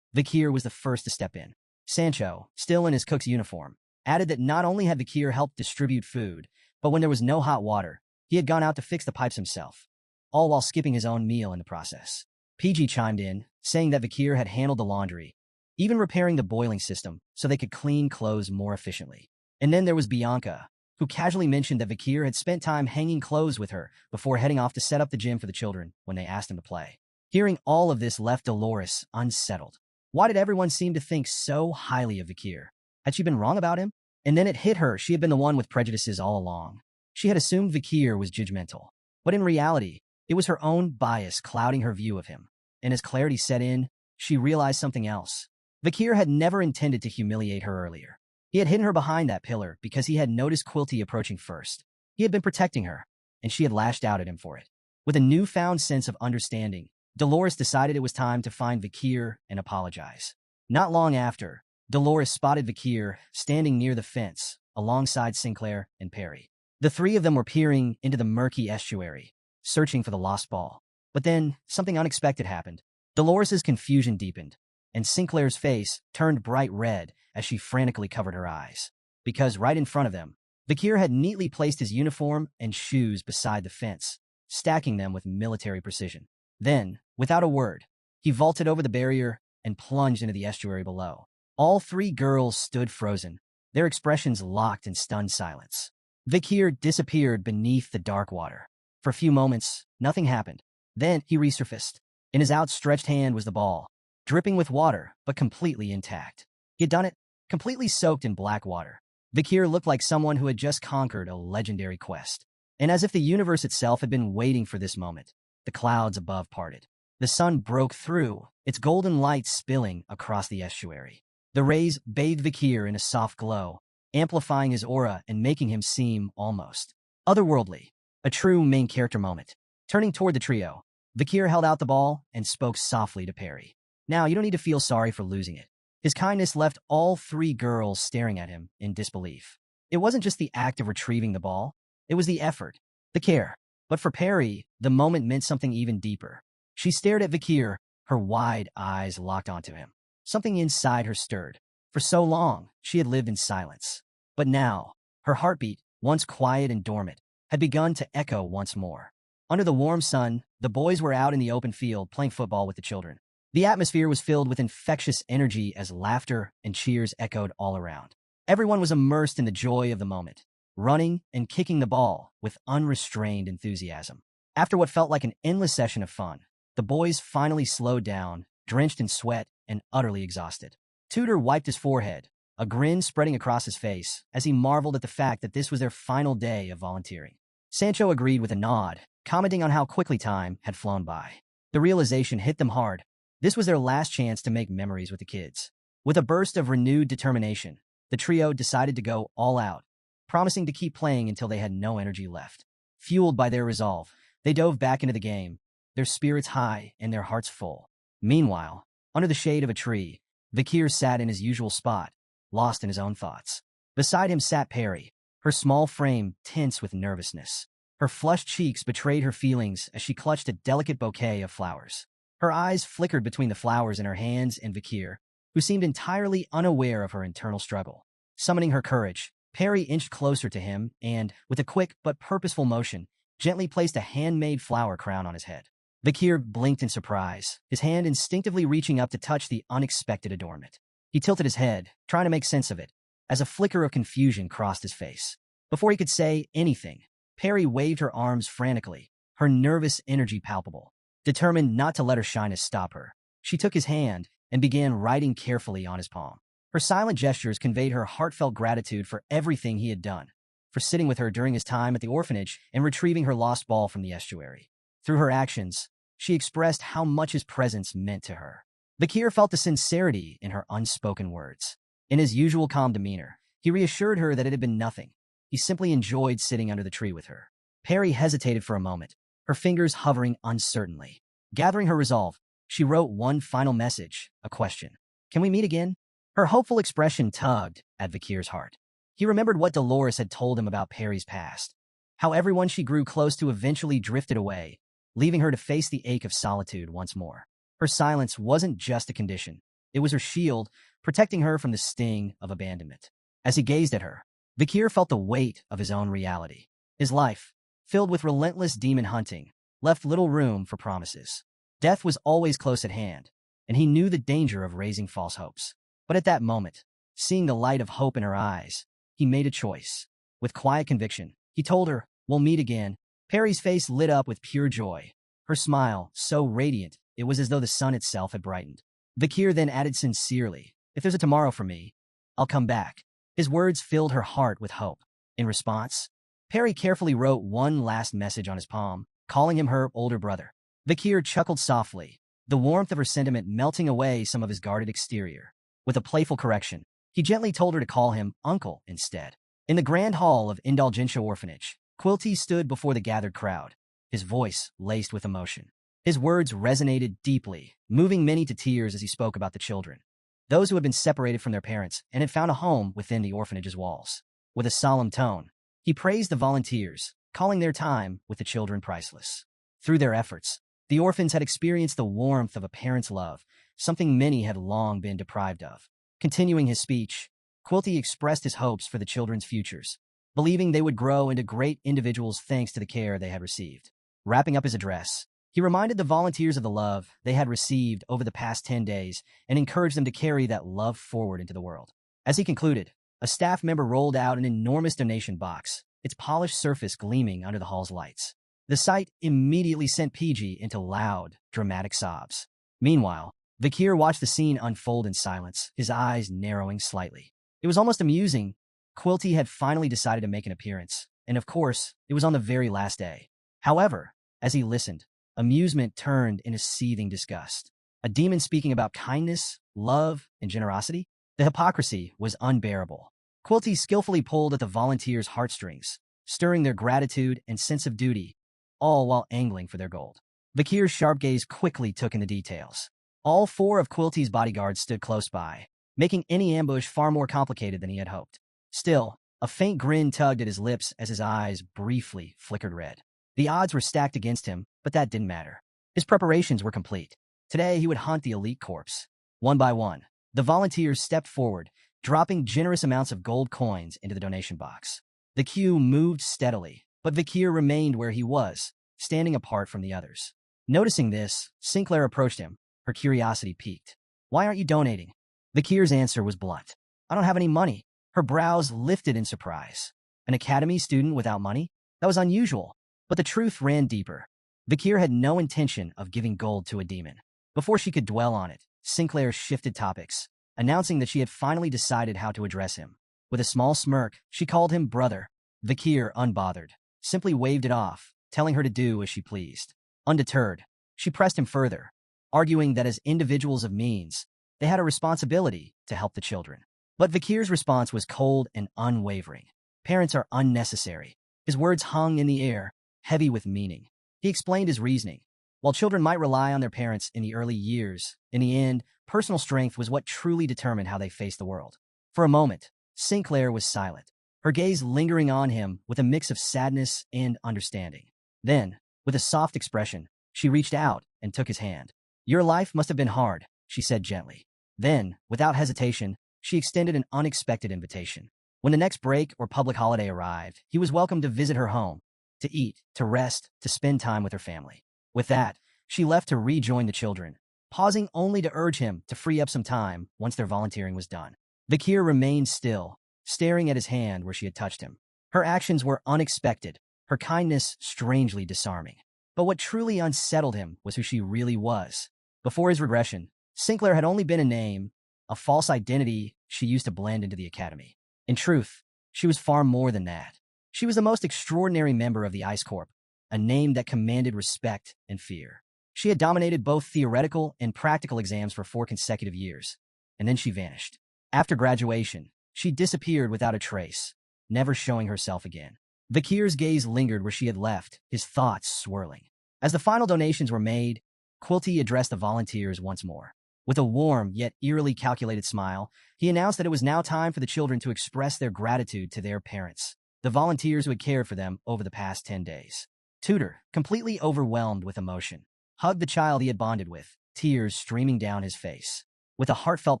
Vikir was the first to step in. Sancho, still in his cook's uniform, added that not only had Vikir helped distribute food, but when there was no hot water, he had gone out to fix the pipes himself, all while skipping his own meal in the process. PG chimed in, saying that Vikir had handled the laundry, even repairing the boiling system so they could clean clothes more efficiently. And then there was Bianca, who casually mentioned that Vikir had spent time hanging clothes with her before heading off to set up the gym for the children when they asked him to play. Hearing all of this left Dolores unsettled. Why did everyone seem to think so highly of Vikir? Had she been wrong about him? And then it hit her she had been the one with prejudices all along. She had assumed Vikir was judgmental. But in reality, it was her own bias clouding her view of him. And as clarity set in, she realized something else. Vikir had never intended to humiliate her earlier. He had hidden her behind that pillar because he had noticed Quilty approaching first. He had been protecting her, and she had lashed out at him for it. With a newfound sense of understanding, Dolores decided it was time to find Vikir and apologize. Not long after, Dolores spotted Vikir standing near the fence, alongside Sinclair and Perry. The three of them were peering into the murky estuary, searching for the lost ball. But then, something unexpected happened. Dolores's confusion deepened, and Sinclair's face turned bright red as she frantically covered her eyes. Because right in front of them, Vikir had neatly placed his uniform and shoes beside the fence, stacking them with military precision. Then, without a word, he vaulted over the barrier and plunged into the estuary below. All three girls stood frozen, their expressions locked in stunned silence. Vikir disappeared beneath the dark water. For a few moments, nothing happened. Then he resurfaced. In his outstretched hand was the ball, dripping with water, but completely intact. He had done it, completely soaked in black water. Vikir looked like someone who had just conquered a legendary quest. And as if the universe itself had been waiting for this moment, the clouds above parted. The sun broke through, its golden light spilling across the estuary. The rays bathed Vikir in a soft glow, amplifying his aura and making him seem almost otherworldly. A true main character moment. Turning toward the trio, Vikir held out the ball and spoke softly to Perry. "Now, you don't need to feel sorry for losing it." His kindness left all three girls staring at him in disbelief. It wasn't just the act of retrieving the ball, it was the effort, the care. But for Perry, the moment meant something even deeper. She stared at Vikir, her wide eyes locked onto him. Something inside her stirred. For so long, she had lived in silence. But now, her heartbeat, once quiet and dormant, had begun to echo once more. Under the warm sun, the boys were out in the open field playing football with the children. The atmosphere was filled with infectious energy as laughter and cheers echoed all around. Everyone was immersed in the joy of the moment, running and kicking the ball with unrestrained enthusiasm. After what felt like an endless session of fun, the boys finally slowed down, drenched in sweat and utterly exhausted. Tudor wiped his forehead, a grin spreading across his face as he marveled at the fact that this was their final day of volunteering. Sancho agreed with a nod, commenting on how quickly time had flown by. The realization hit them hard. This was their last chance to make memories with the kids. With a burst of renewed determination, the trio decided to go all out, promising to keep playing until they had no energy left. Fueled by their resolve, they dove back into the game, their spirits high and their hearts full. Meanwhile, under the shade of a tree, Vikir sat in his usual spot, lost in his own thoughts. Beside him sat Perry, her small frame tense with nervousness. Her flushed cheeks betrayed her feelings as she clutched a delicate bouquet of flowers. Her eyes flickered between the flowers in her hands and Vikir, who seemed entirely unaware of her internal struggle. Summoning her courage, Perry inched closer to him and, with a quick but purposeful motion, gently placed a handmade flower crown on his head. Vikir blinked in surprise, his hand instinctively reaching up to touch the unexpected adornment. He tilted his head, trying to make sense of it, as a flicker of confusion crossed his face. Before he could say anything, Perry waved her arms frantically, her nervous energy palpable. Determined not to let her shyness stop her, she took his hand and began writing carefully on his palm. Her silent gestures conveyed her heartfelt gratitude for everything he had done, for sitting with her during his time at the orphanage and retrieving her lost ball from the estuary. Through her actions, she expressed how much his presence meant to her. Vikir felt the sincerity in her unspoken words. In his usual calm demeanor, he reassured her that it had been nothing. He simply enjoyed sitting under the tree with her. Perry hesitated for a moment, her fingers hovering uncertainly. Gathering her resolve, she wrote one final message, a question. "Can we meet again?" Her hopeful expression tugged at Vikir's heart. He remembered what Dolores had told him about Perry's past, how everyone she grew close to eventually drifted away, leaving her to face the ache of solitude once more. Her silence wasn't just a condition. It was her shield, protecting her from the sting of abandonment. As he gazed at her, Vikir felt the weight of his own reality. His life, filled with relentless demon hunting, left little room for promises. Death was always close at hand, and he knew the danger of raising false hopes. But at that moment, seeing the light of hope in her eyes, he made a choice. With quiet conviction, he told her, "We'll meet again." Perry's face lit up with pure joy. Her smile, so radiant, it was as though the sun itself had brightened. Vikir then added sincerely, "If there's a tomorrow for me, I'll come back." His words filled her heart with hope. In response, Perry carefully wrote one last message on his palm, calling him her older brother. Vikir chuckled softly, the warmth of her sentiment melting away some of his guarded exterior. With a playful correction, he gently told her to call him uncle instead. In the grand hall of Indulgentia Orphanage, Quilty stood before the gathered crowd, his voice laced with emotion. His words resonated deeply, moving many to tears as he spoke about the children, those who had been separated from their parents and had found a home within the orphanage's walls. With a solemn tone, he praised the volunteers, calling their time with the children priceless. Through their efforts, the orphans had experienced the warmth of a parent's love, something many had long been deprived of. Continuing his speech, Quilty expressed his hopes for the children's futures, believing they would grow into great individuals thanks to the care they had received. Wrapping up his address, he reminded the volunteers of the love they had received over the past 10 days and encouraged them to carry that love forward into the world. As he concluded, a staff member rolled out an enormous donation box, its polished surface gleaming under the hall's lights. The sight immediately sent PG into loud, dramatic sobs. Meanwhile, Vikir watched the scene unfold in silence, his eyes narrowing slightly. It was almost amusing. Quilty had finally decided to make an appearance, and of course, it was on the very last day. However, as he listened, amusement turned into seething disgust. A demon speaking about kindness, love, and generosity? The hypocrisy was unbearable. Quilty skillfully pulled at the volunteers' heartstrings, stirring their gratitude and sense of duty, all while angling for their gold. Vikir's sharp gaze quickly took in the details. All 4 of Quilty's bodyguards stood close by, making any ambush far more complicated than he had hoped. Still, a faint grin tugged at his lips as his eyes briefly flickered red. The odds were stacked against him, but that didn't matter. His preparations were complete. Today he would hunt the elite corpse. One by one, the volunteers stepped forward, dropping generous amounts of gold coins into the donation box. The queue moved steadily, but Vikir remained where he was, standing apart from the others. Noticing this, Sinclair approached him, her curiosity piqued. "Why aren't you donating?" Vikir's answer was blunt. "I don't have any money." Her brows lifted in surprise. An academy student without money? That was unusual, but the truth ran deeper. Vikir had no intention of giving gold to a demon. Before she could dwell on it, Sinclair shifted topics. announcing that she had finally decided how to address him. With a small smirk, she called him brother. Vikir, unbothered, simply waved it off, telling her to do as she pleased. Undeterred, she pressed him further, arguing that as individuals of means, they had a responsibility to help the children. But Vikir's response was cold and unwavering. Parents are unnecessary. His words hung in the air, heavy with meaning. He explained his reasoning. While children might rely on their parents in the early years, in the end, personal strength was what truly determined how they faced the world. For a moment, Sinclair was silent, her gaze lingering on him with a mix of sadness and understanding. Then, with a soft expression, she reached out and took his hand. "Your life must have been hard," she said gently. Then, without hesitation, she extended an unexpected invitation. When the next break or public holiday arrived, he was welcome to visit her home, to eat, to rest, to spend time with her family. With that, she left to rejoin the children, pausing only to urge him to free up some time once their volunteering was done. Vikir remained still, staring at his hand where she had touched him. Her actions were unexpected, her kindness strangely disarming. But what truly unsettled him was who she really was. Before his regression, Sinclair had only been a name, a false identity she used to blend into the academy. In truth, she was far more than that. She was the most extraordinary member of the Ice Corp, a name that commanded respect and fear. She had dominated both theoretical and practical exams for 4 consecutive years, and then she vanished. After graduation, she disappeared without a trace, never showing herself again. Vikir's gaze lingered where she had left, his thoughts swirling. As the final donations were made, Quilty addressed the volunteers once more. With a warm yet eerily calculated smile, he announced that it was now time for the children to express their gratitude to their parents, the volunteers who had cared for them over the past 10 days. Tutor, completely overwhelmed with emotion, hugged the child he had bonded with, tears streaming down his face. With a heartfelt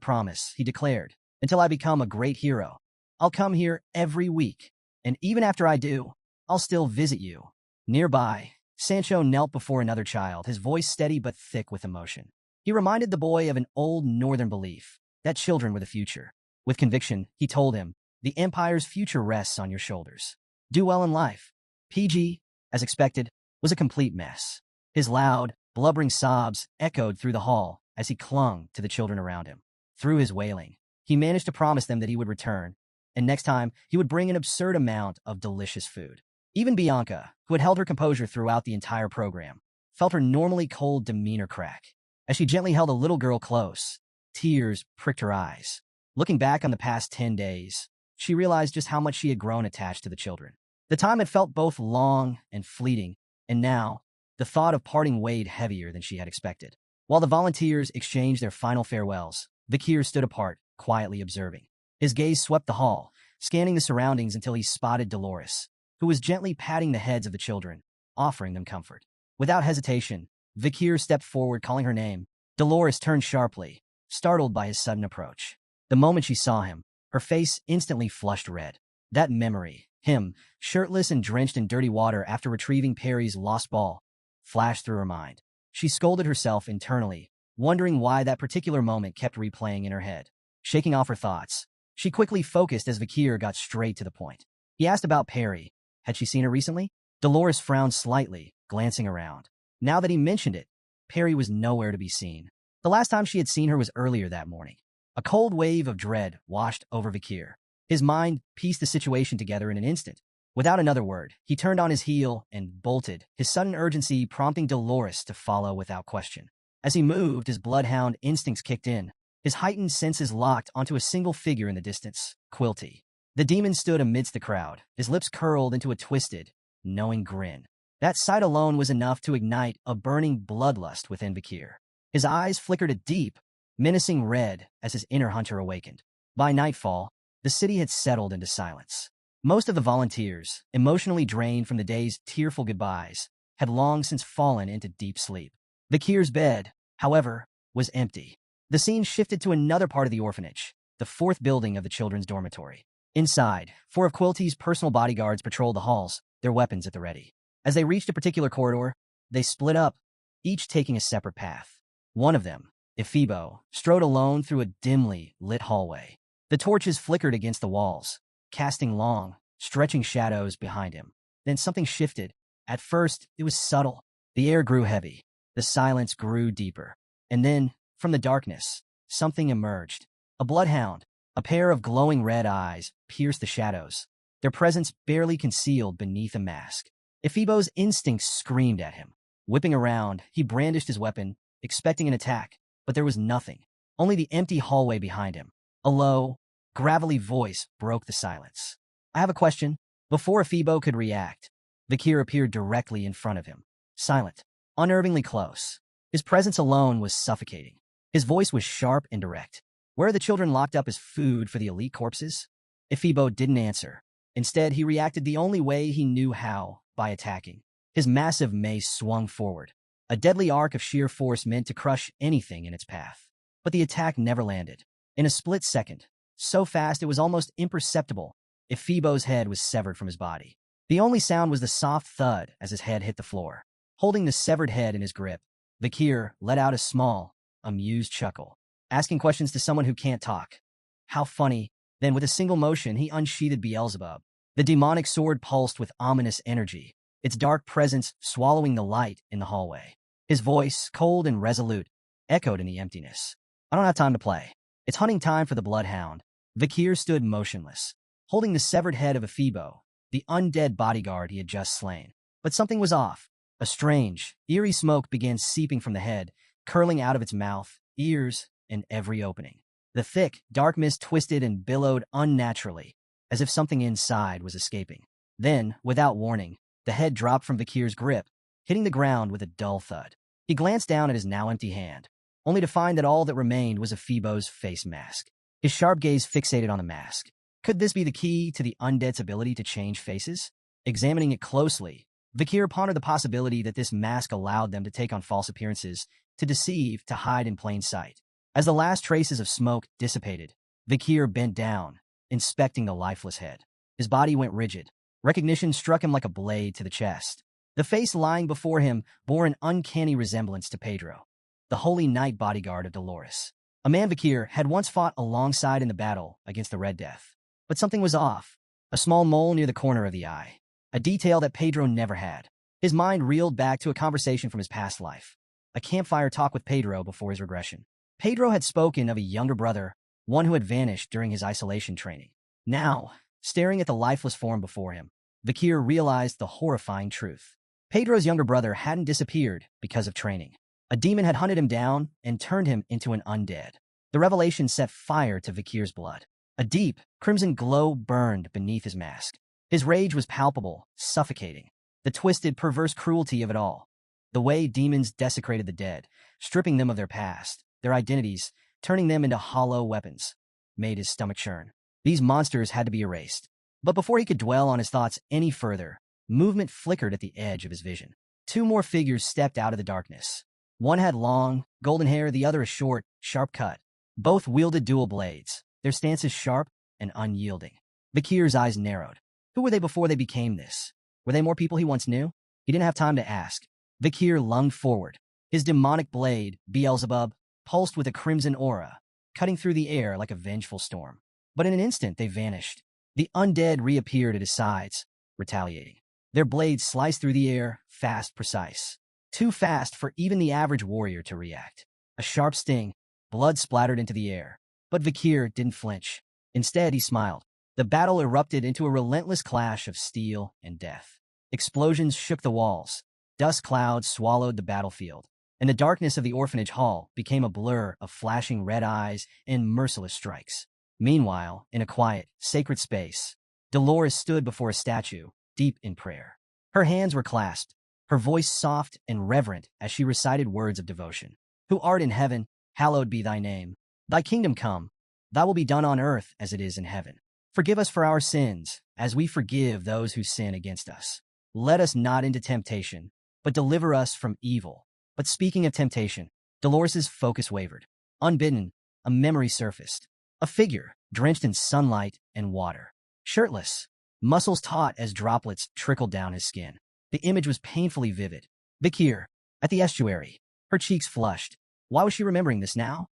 promise, he declared, "Until I become a great hero, I'll come here every week, and even after I do, I'll still visit you." Nearby, Sancho knelt before another child, his voice steady but thick with emotion. He reminded the boy of an old northern belief, that children were the future. With conviction, he told him, "The Empire's future rests on your shoulders. Do well in life." PG, as expected, was a complete mess. His loud, blubbering sobs echoed through the hall as he clung to the children around him. Through his wailing, he managed to promise them that he would return, and next time he would bring an absurd amount of delicious food. Even Bianca, who had held her composure throughout the entire program, felt her normally cold demeanor crack. As she gently held a little girl close, tears pricked her eyes. Looking back on the past 10 days, she realized just how much she had grown attached to the children. The time had felt both long and fleeting, and now, the thought of parting weighed heavier than she had expected. While the volunteers exchanged their final farewells, Vikir stood apart, quietly observing. His gaze swept the hall, scanning the surroundings until he spotted Dolores, who was gently patting the heads of the children, offering them comfort. Without hesitation, Vikir stepped forward, calling her name. Dolores turned sharply, startled by his sudden approach. The moment she saw him, her face instantly flushed red. That memory, him, shirtless and drenched in dirty water after retrieving Perry's lost ball, flashed through her mind. She scolded herself internally, wondering why that particular moment kept replaying in her head. Shaking off her thoughts, she quickly focused as Vikir got straight to the point. He asked about Perry. Had she seen her recently? Dolores frowned slightly, glancing around. Now that he mentioned it, Perry was nowhere to be seen. The last time she had seen her was earlier that morning. A cold wave of dread washed over Vikir. His mind pieced the situation together in an instant. Without another word, he turned on his heel and bolted, his sudden urgency prompting Dolores to follow without question. As he moved, his bloodhound instincts kicked in, his heightened senses locked onto a single figure in the distance, Quilty. The demon stood amidst the crowd, his lips curled into a twisted, knowing grin. That sight alone was enough to ignite a burning bloodlust within Vikir. His eyes flickered a deep, menacing red as his inner hunter awakened. By nightfall, the city had settled into silence. Most of the volunteers, emotionally drained from the day's tearful goodbyes, had long since fallen into deep sleep. Vikir's bed, however, was empty. The scene shifted to another part of the orphanage, the 4th building of the children's dormitory. Inside, 4 of Quilty's personal bodyguards patrolled the halls, their weapons at the ready. As they reached a particular corridor, they split up, each taking a separate path. One of them, Ephibo, strode alone through a dimly lit hallway. The torches flickered against the walls, casting long, stretching shadows behind him. Then something shifted. At first, it was subtle. The air grew heavy. The silence grew deeper. And then, from the darkness, something emerged. A bloodhound, a pair of glowing red eyes, pierced the shadows, their presence barely concealed beneath a mask. Ephibo's instincts screamed at him. Whipping around, he brandished his weapon, expecting an attack, but there was nothing, only the empty hallway behind him. A low, gravelly voice broke the silence. "I have a question." Before Ephibo could react, Vakir appeared directly in front of him, silent, unnervingly close. His presence alone was suffocating. His voice was sharp and direct. "Where are the children locked up as food for the elite corpses?" Ephibo didn't answer. Instead, he reacted the only way he knew how, by attacking. His massive mace swung forward, a deadly arc of sheer force meant to crush anything in its path. But the attack never landed. In a split second, so fast it was almost imperceptible, Ephibo's head was severed from his body. The only sound was the soft thud as his head hit the floor. Holding the severed head in his grip, Vakir let out a small, amused chuckle. Asking questions to someone who can't talk. How funny. Then, with a single motion, he unsheathed Beelzebub. The demonic sword pulsed with ominous energy, its dark presence swallowing the light in the hallway. His voice, cold and resolute, echoed in the emptiness. "I don't have time to play. It's hunting time for the bloodhound." Vakir stood motionless, holding the severed head of Ephibo, the undead bodyguard he had just slain. But something was off. A strange, eerie smoke began seeping from the head, curling out of its mouth, ears, and every opening. The thick, dark mist twisted and billowed unnaturally, as if something inside was escaping. Then, without warning, the head dropped from Vakir's grip, hitting the ground with a dull thud. He glanced down at his now empty hand, only to find that all that remained was Ephibo's face mask. His sharp gaze fixated on the mask. Could this be the key to the undead's ability to change faces? Examining it closely, Vakir pondered the possibility that this mask allowed them to take on false appearances, to deceive, to hide in plain sight. As the last traces of smoke dissipated, Vakir bent down, inspecting the lifeless head. His body went rigid. Recognition struck him like a blade to the chest. The face lying before him bore an uncanny resemblance to Pedro, the holy knight bodyguard of Dolores. A man Vakir had once fought alongside in the battle against the Red Death. But something was off. A small mole near the corner of the eye. A detail that Pedro never had. His mind reeled back to a conversation from his past life. A campfire talk with Pedro before his regression. Pedro had spoken of a younger brother, one who had vanished during his isolation training. Now, staring at the lifeless form before him, Vakir realized the horrifying truth. Pedro's younger brother hadn't disappeared because of training. A demon had hunted him down and turned him into an undead. The revelation set fire to Vakir's blood. A deep, crimson glow burned beneath his mask. His rage was palpable, suffocating. The twisted, perverse cruelty of it all. The way demons desecrated the dead, stripping them of their past, their identities, turning them into hollow weapons, made his stomach churn. These monsters had to be erased. But before he could dwell on his thoughts any further, movement flickered at the edge of his vision. Two more figures stepped out of the darkness. One had long, golden hair, the other a short, sharp cut. Both wielded dual blades, their stances sharp and unyielding. Vakir's eyes narrowed. Who were they before they became this? Were they more people he once knew? He didn't have time to ask. Vakir lunged forward. His demonic blade, Beelzebub, pulsed with a crimson aura, cutting through the air like a vengeful storm. But in an instant, they vanished. The undead reappeared at his sides, retaliating. Their blades sliced through the air, fast, precise. Too fast for even the average warrior to react. A sharp sting, blood splattered into the air. But Vakir didn't flinch. Instead, he smiled. The battle erupted into a relentless clash of steel and death. Explosions shook the walls. Dust clouds swallowed the battlefield. And the darkness of the orphanage hall became a blur of flashing red eyes and merciless strikes. Meanwhile, in a quiet, sacred space, Dolores stood before a statue, deep in prayer. Her hands were clasped, her voice soft and reverent as she recited words of devotion. "Who art in heaven, hallowed be thy name. Thy kingdom come, thy will be done on earth as it is in heaven. Forgive us for our sins, as we forgive those who sin against us. Let us not into temptation, but deliver us from evil." But speaking of temptation, Dolores's focus wavered. Unbidden, a memory surfaced. A figure, drenched in sunlight and water. Shirtless, muscles taut as droplets trickled down his skin. The image was painfully vivid. Vakir, at the estuary, her cheeks flushed. Why was she remembering this now?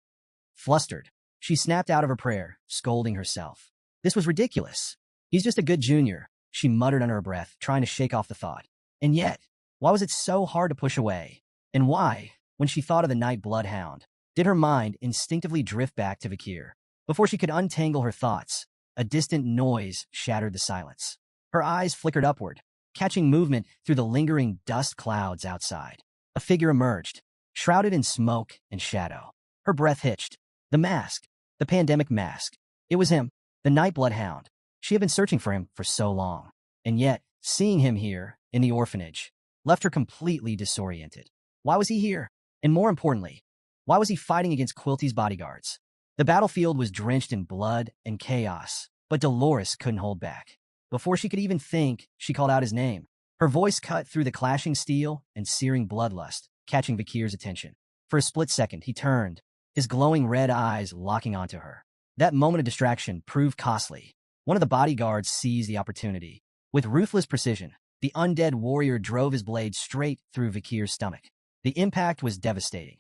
Flustered, she snapped out of her prayer, scolding herself. This was ridiculous. He's just a good junior, she muttered under her breath, trying to shake off the thought. And yet, why was it so hard to push away? And why, when she thought of the night bloodhound, did her mind instinctively drift back to Vakir? Before she could untangle her thoughts, a distant noise shattered the silence. Her eyes flickered upward, catching movement through the lingering dust clouds outside. A figure emerged, shrouded in smoke and shadow. Her breath hitched. The mask. The pandemic mask. It was him, the Nightblood Hound. She had been searching for him for so long. And yet, seeing him here, in the orphanage, left her completely disoriented. Why was he here? And more importantly, why was he fighting against Quilty's bodyguards? The battlefield was drenched in blood and chaos, but Dolores couldn't hold back. Before she could even think, she called out his name. Her voice cut through the clashing steel and searing bloodlust, catching Vikir's attention. For a split second, he turned, his glowing red eyes locking onto her. That moment of distraction proved costly. One of the bodyguards seized the opportunity. With ruthless precision, the undead warrior drove his blade straight through Vikir's stomach. The impact was devastating.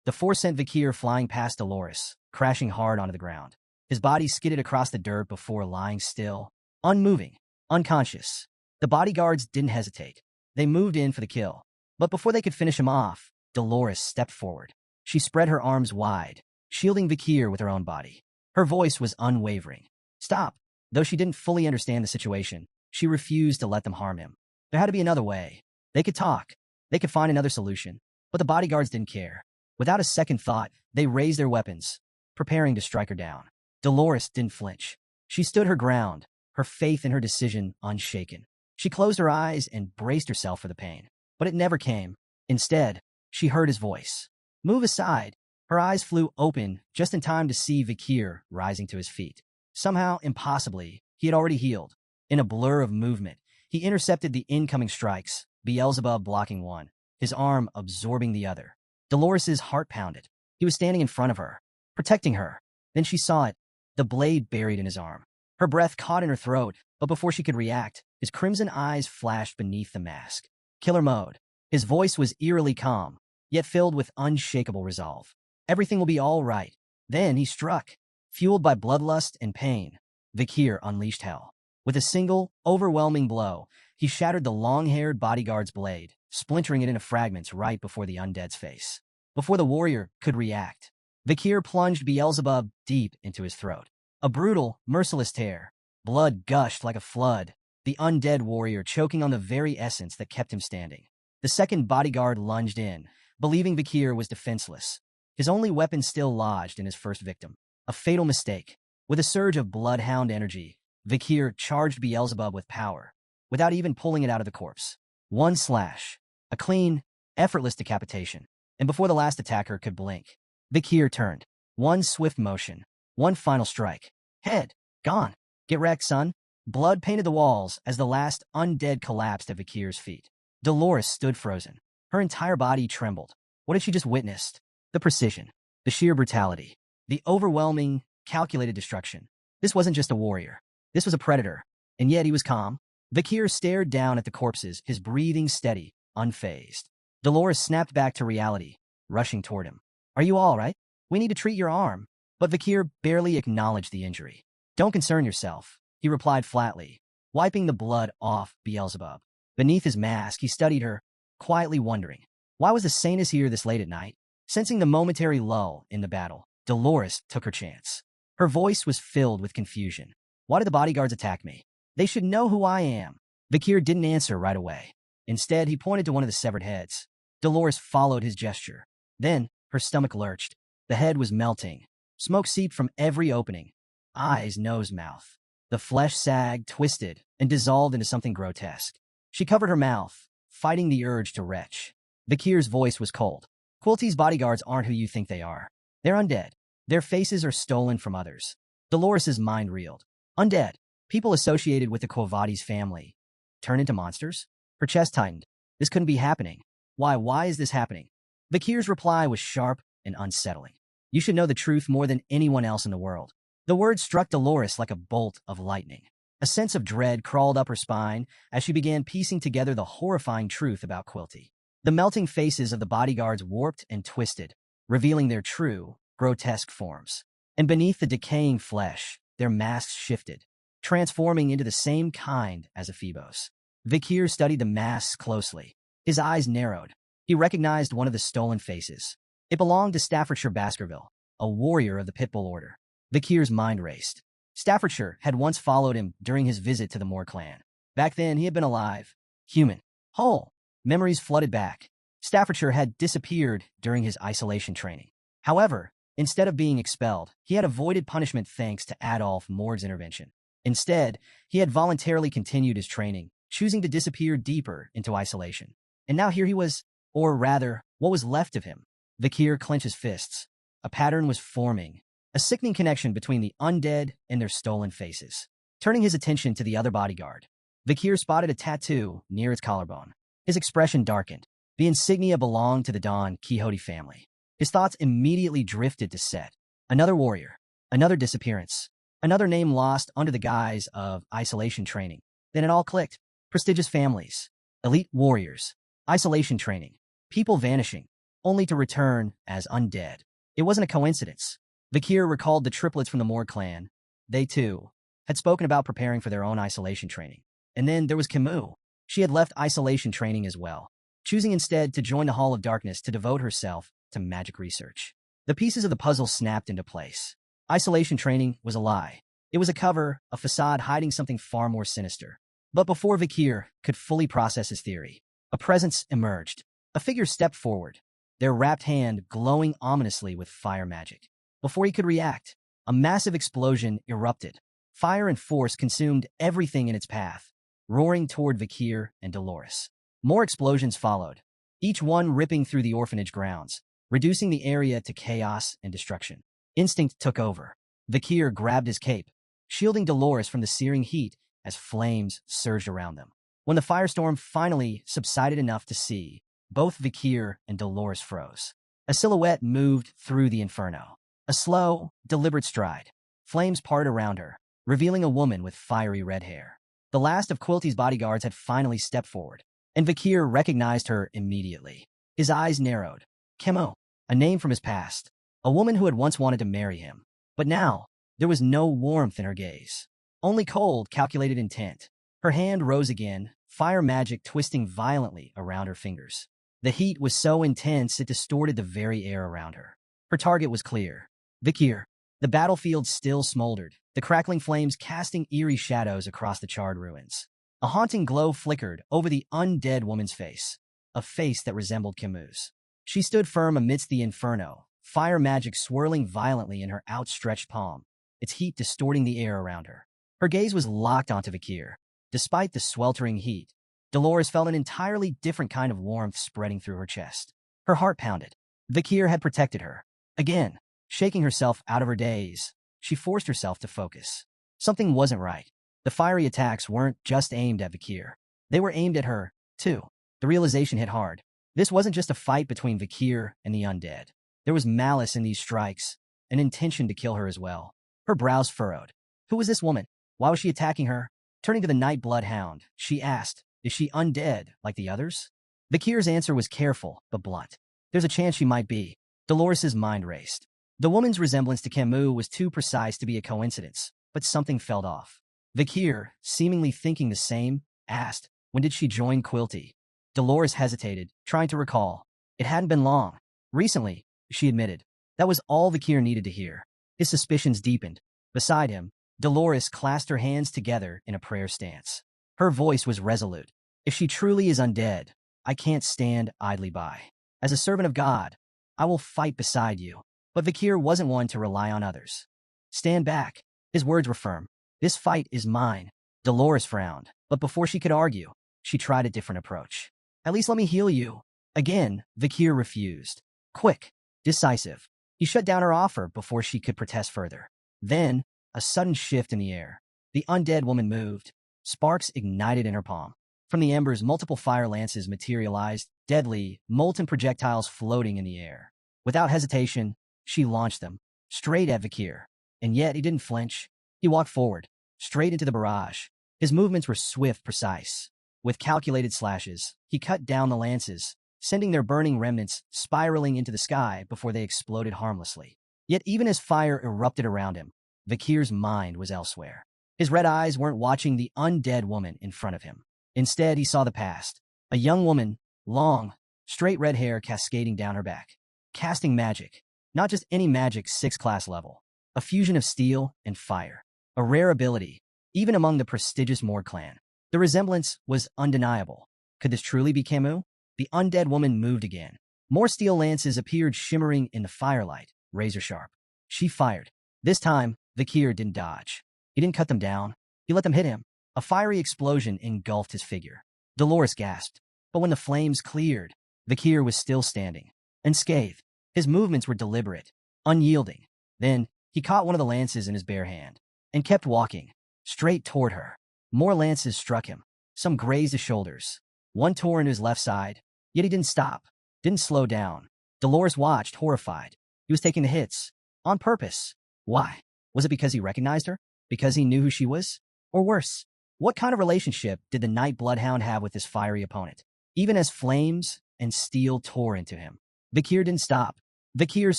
The force sent Vikir flying past Dolores, crashing hard onto the ground. His body skidded across the dirt before lying still, unmoving, unconscious. The bodyguards didn't hesitate. They moved in for the kill. But before they could finish him off, Dolores stepped forward. She spread her arms wide, shielding Vikir with her own body. Her voice was unwavering. Stop. Though she didn't fully understand the situation, she refused to let them harm him. There had to be another way. They could talk. They could find another solution. But the bodyguards didn't care. Without a second thought, they raised their weapons, preparing to strike her down. Dolores didn't flinch. She stood her ground, her faith in her decision unshaken. She closed her eyes and braced herself for the pain. But it never came. Instead, she heard his voice. Move aside. Her eyes flew open just in time to see Vikir rising to his feet. Somehow, impossibly, he had already healed. In a blur of movement, he intercepted the incoming strikes, Beelzebub blocking one, his arm absorbing the other. Dolores's heart pounded. He was standing in front of her, protecting her. Then she saw it, the blade buried in his arm. Her breath caught in her throat, but before she could react, his crimson eyes flashed beneath the mask. Killer mode. His voice was eerily calm, yet filled with unshakable resolve. Everything will be all right. Then he struck. Fueled by bloodlust and pain, Vikir unleashed hell. With a single, overwhelming blow, he shattered the long-haired bodyguard's blade, splintering it into fragments right before the undead's face. Before the warrior could react, Vikir plunged Beelzebub deep into his throat. A brutal, merciless tear. Blood gushed like a flood, the undead warrior choking on the very essence that kept him standing. The second bodyguard lunged in, believing Vikir was defenseless, his only weapon still lodged in his first victim. A fatal mistake. With a surge of bloodhound energy, Vikir charged Beelzebub with power, without even pulling it out of the corpse. One slash. A clean, effortless decapitation. And before the last attacker could blink, Vikir turned. One swift motion. One final strike. Head. Gone. Get wrecked, son. Blood painted the walls as the last undead collapsed at Vikir's feet. Dolores stood frozen. Her entire body trembled. What had she just witnessed? The precision. The sheer brutality. The overwhelming, calculated destruction. This wasn't just a warrior. This was a predator. And yet he was calm. Vikir stared down at the corpses, his breathing steady, unfazed. Dolores snapped back to reality, rushing toward him. Are you all right? We need to treat your arm. But Vikir barely acknowledged the injury. Don't concern yourself, he replied flatly, wiping the blood off Beelzebub. Beneath his mask, he studied her, quietly wondering, why was the Saintess here this late at night? Sensing the momentary lull in the battle, Dolores took her chance. Her voice was filled with confusion. Why did the bodyguards attack me? They should know who I am. Vikir didn't answer right away. Instead, he pointed to one of the severed heads. Dolores followed his gesture. Then, her stomach lurched. The head was melting. Smoke seeped from every opening. Eyes, nose, mouth. The flesh sagged, twisted, and dissolved into something grotesque. She covered her mouth, fighting the urge to retch. Vikir's voice was cold. Quilty's bodyguards aren't who you think they are. They're undead. Their faces are stolen from others. Dolores's mind reeled. Undead. People associated with the Quavati's family. Turn into monsters? Her chest tightened. This couldn't be happening. Why is this happening? Vikir's reply was sharp and unsettling. You should know the truth more than anyone else in the world. The words struck Dolores like a bolt of lightning. A sense of dread crawled up her spine as she began piecing together the horrifying truth about Quilty. The melting faces of the bodyguards warped and twisted, revealing their true, grotesque forms. And beneath the decaying flesh, their masks shifted, transforming into the same kind as Ephebos. Vikir studied the masks closely. His eyes narrowed. He recognized one of the stolen faces. It belonged to Staffordshire Baskerville, a warrior of the Pitbull Order. Vikir's mind raced. Staffordshire had once followed him during his visit to the Moore clan. Back then, he had been alive, human, whole. Memories flooded back. Staffordshire had disappeared during his isolation training. However, instead of being expelled, he had avoided punishment thanks to Adolf Mord's intervention. Instead, he had voluntarily continued his training, choosing to disappear deeper into isolation. And now here he was, or rather, what was left of him. Vikir clenched his fists. A pattern was forming, a sickening connection between the undead and their stolen faces. Turning his attention to the other bodyguard, Vikir spotted a tattoo near its collarbone. His expression darkened. The insignia belonged to the Don Quixote family. His thoughts immediately drifted to Set. Another warrior, another disappearance, another name lost under the guise of isolation training. Then it all clicked. Prestigious families, elite warriors, isolation training, people vanishing, only to return as undead. It wasn't a coincidence. Vikir recalled the triplets from the Moore clan. They, too, had spoken about preparing for their own isolation training. And then there was Camus. She had left isolation training as well, choosing instead to join the Hall of Darkness to devote herself to magic research. The pieces of the puzzle snapped into place. Isolation training was a lie. It was a cover, a facade hiding something far more sinister. But before Vikir could fully process his theory, a presence emerged. A figure stepped forward, their wrapped hand glowing ominously with fire magic. Before he could react, a massive explosion erupted. Fire and force consumed everything in its path, roaring toward Vikir and Dolores. More explosions followed, each one ripping through the orphanage grounds, reducing the area to chaos and destruction. Instinct took over. Vikir grabbed his cape, shielding Dolores from the searing heat as flames surged around them. When the firestorm finally subsided enough to see, both Vikir and Dolores froze. A silhouette moved through the inferno. A slow, deliberate stride. Flames parted around her, revealing a woman with fiery red hair. The last of Quilty's bodyguards had finally stepped forward, and Vikir recognized her immediately. His eyes narrowed. Kemo, a name from his past. A woman who had once wanted to marry him. But now, there was no warmth in her gaze. Only cold, calculated intent. Her hand rose again, fire magic twisting violently around her fingers. The heat was so intense it distorted the very air around her. Her target was clear. Vikir. The battlefield still smoldered, the crackling flames casting eerie shadows across the charred ruins. A haunting glow flickered over the undead woman's face, a face that resembled Camus'. She stood firm amidst the inferno, fire magic swirling violently in her outstretched palm, its heat distorting the air around her. Her gaze was locked onto Vikir. Despite the sweltering heat, Dolores felt an entirely different kind of warmth spreading through her chest. Her heart pounded. Vikir had protected her. Again, shaking herself out of her daze, she forced herself to focus. Something wasn't right. The fiery attacks weren't just aimed at Vikir. They were aimed at her, too. The realization hit hard. This wasn't just a fight between Vikir and the undead. There was malice in these strikes, an intention to kill her as well. Her brows furrowed. Who was this woman? Why was she attacking her? Turning to the Nightblood Hound, she asked, is she undead like the others? Vikir's answer was careful, but blunt. There's a chance she might be. Dolores' mind raced. The woman's resemblance to Camus was too precise to be a coincidence, but something felt off. Vikir, seemingly thinking the same, asked, when did she join Quilty? Dolores hesitated, trying to recall. It hadn't been long. Recently, she admitted. That was all Vikir needed to hear. His suspicions deepened. Beside him, Dolores clasped her hands together in a prayer stance. Her voice was resolute. If she truly is undead, I can't stand idly by. As a servant of God, I will fight beside you. But Vikir wasn't one to rely on others. Stand back. His words were firm. This fight is mine. Dolores frowned, but before she could argue, she tried a different approach. At least let me heal you. Again, Vikir refused. Quick, decisive. He shut down her offer before she could protest further. Then, a sudden shift in the air. The undead woman moved. Sparks ignited in her palm. From the embers, multiple fire lances materialized, deadly, molten projectiles floating in the air. Without hesitation, she launched them, straight at Vikir. And yet he didn't flinch. He walked forward, straight into the barrage. His movements were swift, precise. With calculated slashes, he cut down the lances, sending their burning remnants spiraling into the sky before they exploded harmlessly. Yet even as fire erupted around him, Vikir's mind was elsewhere. His red eyes weren't watching the undead woman in front of him. Instead, he saw the past. A young woman, long, straight red hair cascading down her back. Casting magic. Not just any magic 6th class level. a fusion of steel and fire, a rare ability, even among the prestigious Morgue clan. The resemblance was undeniable. Could this truly be Camus? The undead woman moved again. More steel lances appeared shimmering in the firelight, razor sharp. She fired. This time, Vikir didn't dodge. He didn't cut them down. He let them hit him. A fiery explosion engulfed his figure. Dolores gasped. But when the flames cleared, Vikir was still standing, unscathed. His movements were deliberate, unyielding. Then, he caught one of the lances in his bare hand and kept walking, straight toward her. More lances struck him. Some grazed his shoulders. One tore into his left side, yet he didn't stop, didn't slow down. Dolores watched, horrified. He was taking the hits, on purpose. Why? Was it because he recognized her? Because he knew who she was? Or worse, what kind of relationship did the Night Bloodhound have with this fiery opponent? Even as flames and steel tore into him, Vikir didn't stop. Vikir's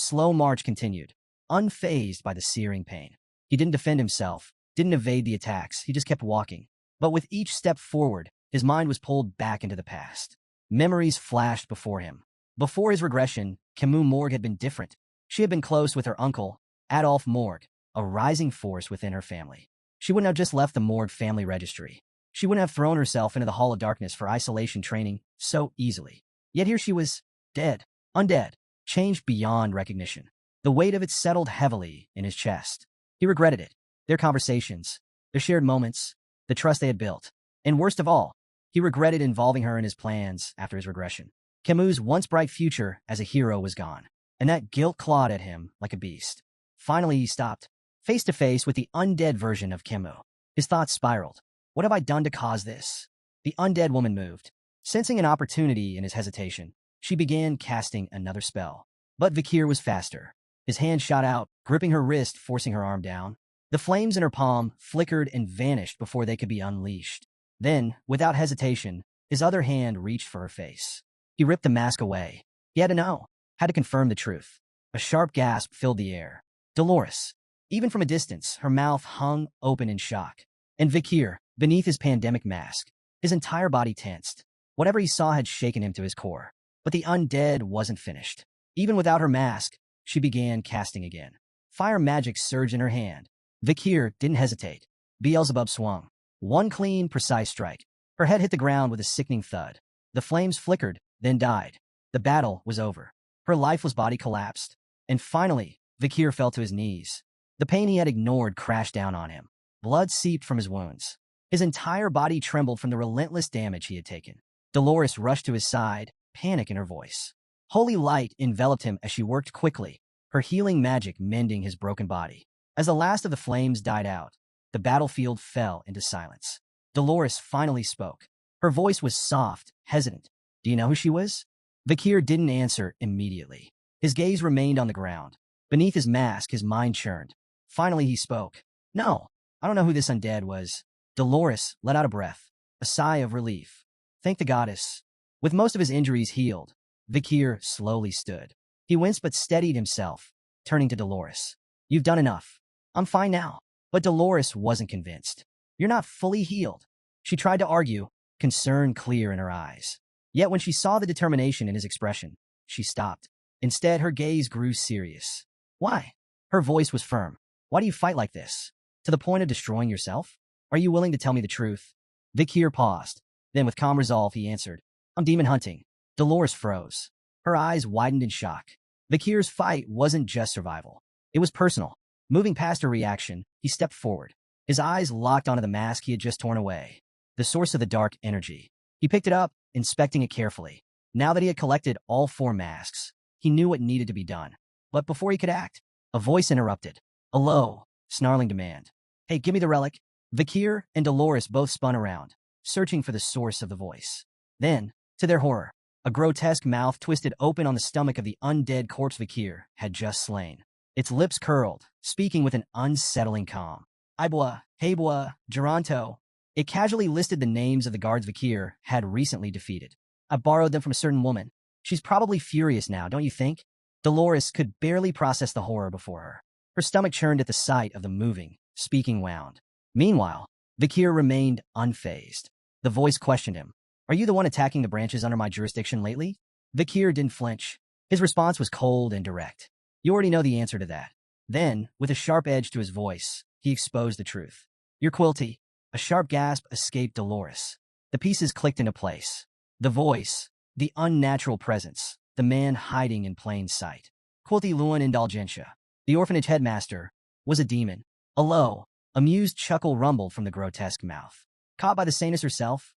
slow march continued, unfazed by the searing pain. He didn't defend himself, didn't evade the attacks, he just kept walking. But with each step forward, his mind was pulled back into the past. Memories flashed before him. Before his regression, Camus Morgue had been different. She had been close with her uncle, Adolphe Morgue, a rising force within her family. She wouldn't have just left the Morgue family registry. She wouldn't have thrown herself into the Hall of Darkness for isolation training so easily. Yet here she was, dead, undead, changed beyond recognition. The weight of it settled heavily in his chest. He regretted it. Their conversations, their shared moments, the trust they had built. And worst of all, he regretted involving her in his plans after his regression. Camus' once bright future as a hero was gone, and that guilt clawed at him like a beast. Finally, he stopped, face to face with the undead version of Camus. His thoughts spiraled. What have I done to cause this? The undead woman moved. Sensing an opportunity in his hesitation, she began casting another spell. But Vikir was faster. His hand shot out, gripping her wrist, forcing her arm down. The flames in her palm flickered and vanished before they could be unleashed. Then, without hesitation, his other hand reached for her face. He ripped the mask away. He had to know, had to confirm the truth. A sharp gasp filled the air. Dolores. Even from a distance, her mouth hung open in shock. And Vikir, beneath his pandemic mask, his entire body tensed. Whatever he saw had shaken him to his core. But the undead wasn't finished. Even without her mask, she began casting again. Fire magic surged in her hand. Vikir didn't hesitate. Beelzebub swung. One clean, precise strike. Her head hit the ground with a sickening thud. The flames flickered, then died. The battle was over. Her lifeless body collapsed. And finally, Vikir fell to his knees. The pain he had ignored crashed down on him. Blood seeped from his wounds. His entire body trembled from the relentless damage he had taken. Dolores rushed to his side, panic in her voice. Holy light enveloped him as she worked quickly, her healing magic mending his broken body. As the last of the flames died out, the battlefield fell into silence. Dolores finally spoke. Her voice was soft, hesitant. Do you know who she was? Vikir didn't answer immediately. His gaze remained on the ground. Beneath his mask, his mind churned. Finally, he spoke. No, I don't know who this undead was. Dolores let out a breath, a sigh of relief. Thank the goddess. With most of his injuries healed, Vikir slowly stood. He winced but steadied himself, turning to Dolores. You've done enough. I'm fine now. But Dolores wasn't convinced. You're not fully healed. She tried to argue, concern clear in her eyes. Yet when she saw the determination in his expression, she stopped. Instead, her gaze grew serious. Why? Her voice was firm. Why do you fight like this? To the point of destroying yourself? Are you willing to tell me the truth? Vikir paused. Then with calm resolve, he answered, I'm demon hunting. Dolores froze. Her eyes widened in shock. Vikir's fight wasn't just survival. It was personal. Moving past her reaction, he stepped forward. His eyes locked onto the mask he had just torn away. The source of the dark energy. He picked it up, inspecting it carefully. Now that he had collected all 4 masks, he knew what needed to be done. But before he could act, a voice interrupted. A low, snarling demand. Hey, give me the relic. Vikir and Dolores both spun around, searching for the source of the voice. Then, to their horror, a grotesque mouth twisted open on the stomach of the undead corpse Vikir had just slain. Its lips curled, speaking with an unsettling calm. Ibwa, Hebwa, Geronto. It casually listed the names of the guards Vikir had recently defeated. I borrowed them from a certain woman. She's probably furious now, don't you think? Dolores could barely process the horror before her. Her stomach churned at the sight of the moving, speaking wound. Meanwhile, Vikir remained unfazed. The voice questioned him. Are you the one attacking the branches under my jurisdiction lately? Vikir didn't flinch. His response was cold and direct. You already know the answer to that. Then, with a sharp edge to his voice, he exposed the truth. Your Quilty. A sharp gasp escaped Dolores. The pieces clicked into place. The voice, the unnatural presence, the man hiding in plain sight. Quilty Luan Indulgentia, the orphanage headmaster, was a demon. A low, amused chuckle rumbled from the grotesque mouth. Caught by the saintess herself?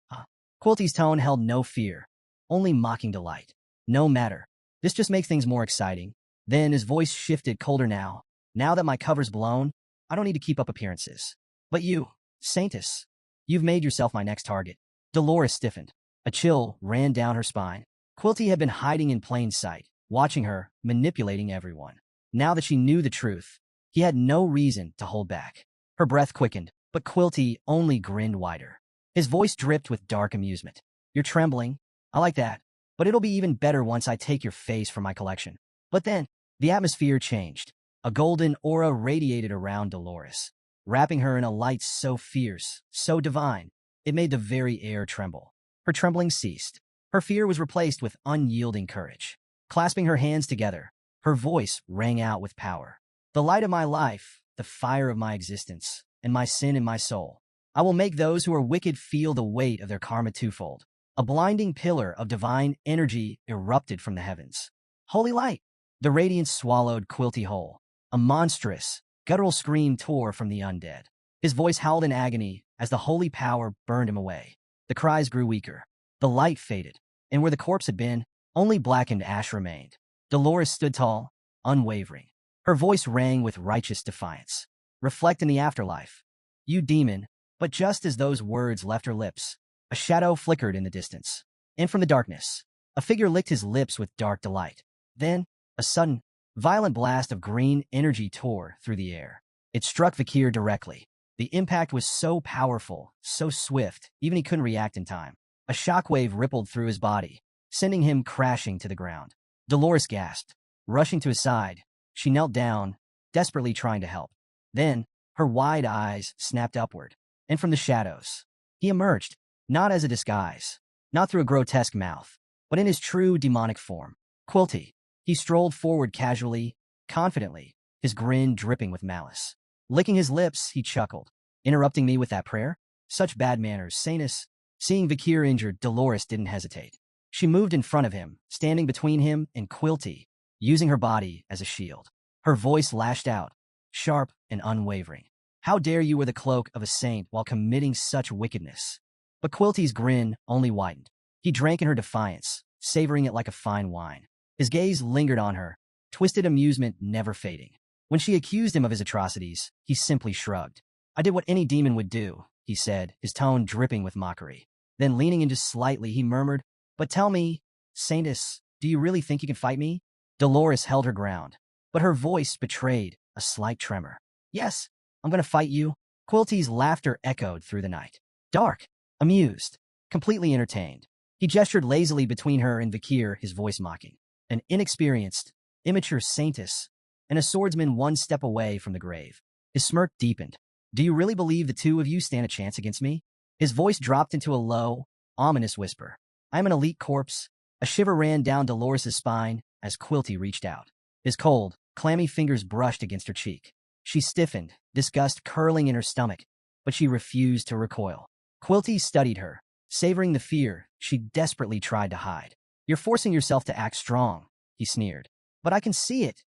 Quilty's tone held no fear, only mocking delight. No matter. This just makes things more exciting. Then his voice shifted colder now. Now that my cover's blown, I don't need to keep up appearances. But you, saintess, you've made yourself my next target. Dolores stiffened. A chill ran down her spine. Quilty had been hiding in plain sight, watching her, manipulating everyone. Now that she knew the truth, he had no reason to hold back. Her breath quickened, but Quilty only grinned wider. His voice dripped with dark amusement. You're trembling. I like that. But it'll be even better once I take your face from my collection. But then, the atmosphere changed. A golden aura radiated around Dolores, wrapping her in a light so fierce, so divine, it made the very air tremble. Her trembling ceased. Her fear was replaced with unyielding courage. Clasping her hands together, her voice rang out with power. The light of my life, the fire of my existence, and my sin in my soul. I will make those who are wicked feel the weight of their karma twofold. A blinding pillar of divine energy erupted from the heavens. Holy light! The radiance swallowed Quilty whole. A monstrous, guttural scream tore from the undead. His voice howled in agony as the holy power burned him away. The cries grew weaker. The light faded, and where the corpse had been, only blackened ash remained. Dolores stood tall, unwavering. Her voice rang with righteous defiance. Reflect in the afterlife. You demon. But just as those words left her lips, a shadow flickered in the distance. And from the darkness, a figure licked his lips with dark delight. Then, a sudden, violent blast of green energy tore through the air. It struck Vakir directly. The impact was so powerful, so swift, even he couldn't react in time. A shockwave rippled through his body, sending him crashing to the ground. Dolores gasped. Rushing to his side, she knelt down, desperately trying to help. Then, her wide eyes snapped upward. And from the shadows, he emerged, not as a disguise, not through a grotesque mouth, but in his true demonic form. Quilty. He strolled forward casually, confidently, his grin dripping with malice. Licking his lips, he chuckled. Interrupting me with that prayer? Such bad manners, saintess. Seeing Vakir injured, Dolores didn't hesitate. She moved in front of him, standing between him and Quilty, using her body as a shield. Her voice lashed out, sharp and unwavering. How dare you wear the cloak of a saint while committing such wickedness? But Quilty's grin only widened. He drank in her defiance, savoring it like a fine wine. His gaze lingered on her, twisted amusement never fading. When she accused him of his atrocities, he simply shrugged. I did what any demon would do, he said, his tone dripping with mockery. Then leaning in just slightly, he murmured, But tell me, saintess, do you really think you can fight me? Dolores held her ground, but her voice betrayed a slight tremor. Yes, I'm going to fight you. Quilty's laughter echoed through the night. Dark, amused, completely entertained. He gestured lazily between her and Vakir, his voice mocking. An inexperienced, immature saintess, and a swordsman one step away from the grave. His smirk deepened. Do you really believe the two of you stand a chance against me? His voice dropped into a low, ominous whisper. I'm an elite corpse. A shiver ran down Dolores' spine as Quilty reached out. His cold, clammy fingers brushed against her cheek. She stiffened, disgust curling in her stomach, but she refused to recoil. Quilty studied her, savoring the fear she desperately tried to hide. You're forcing yourself to act strong, he sneered. But I can see it.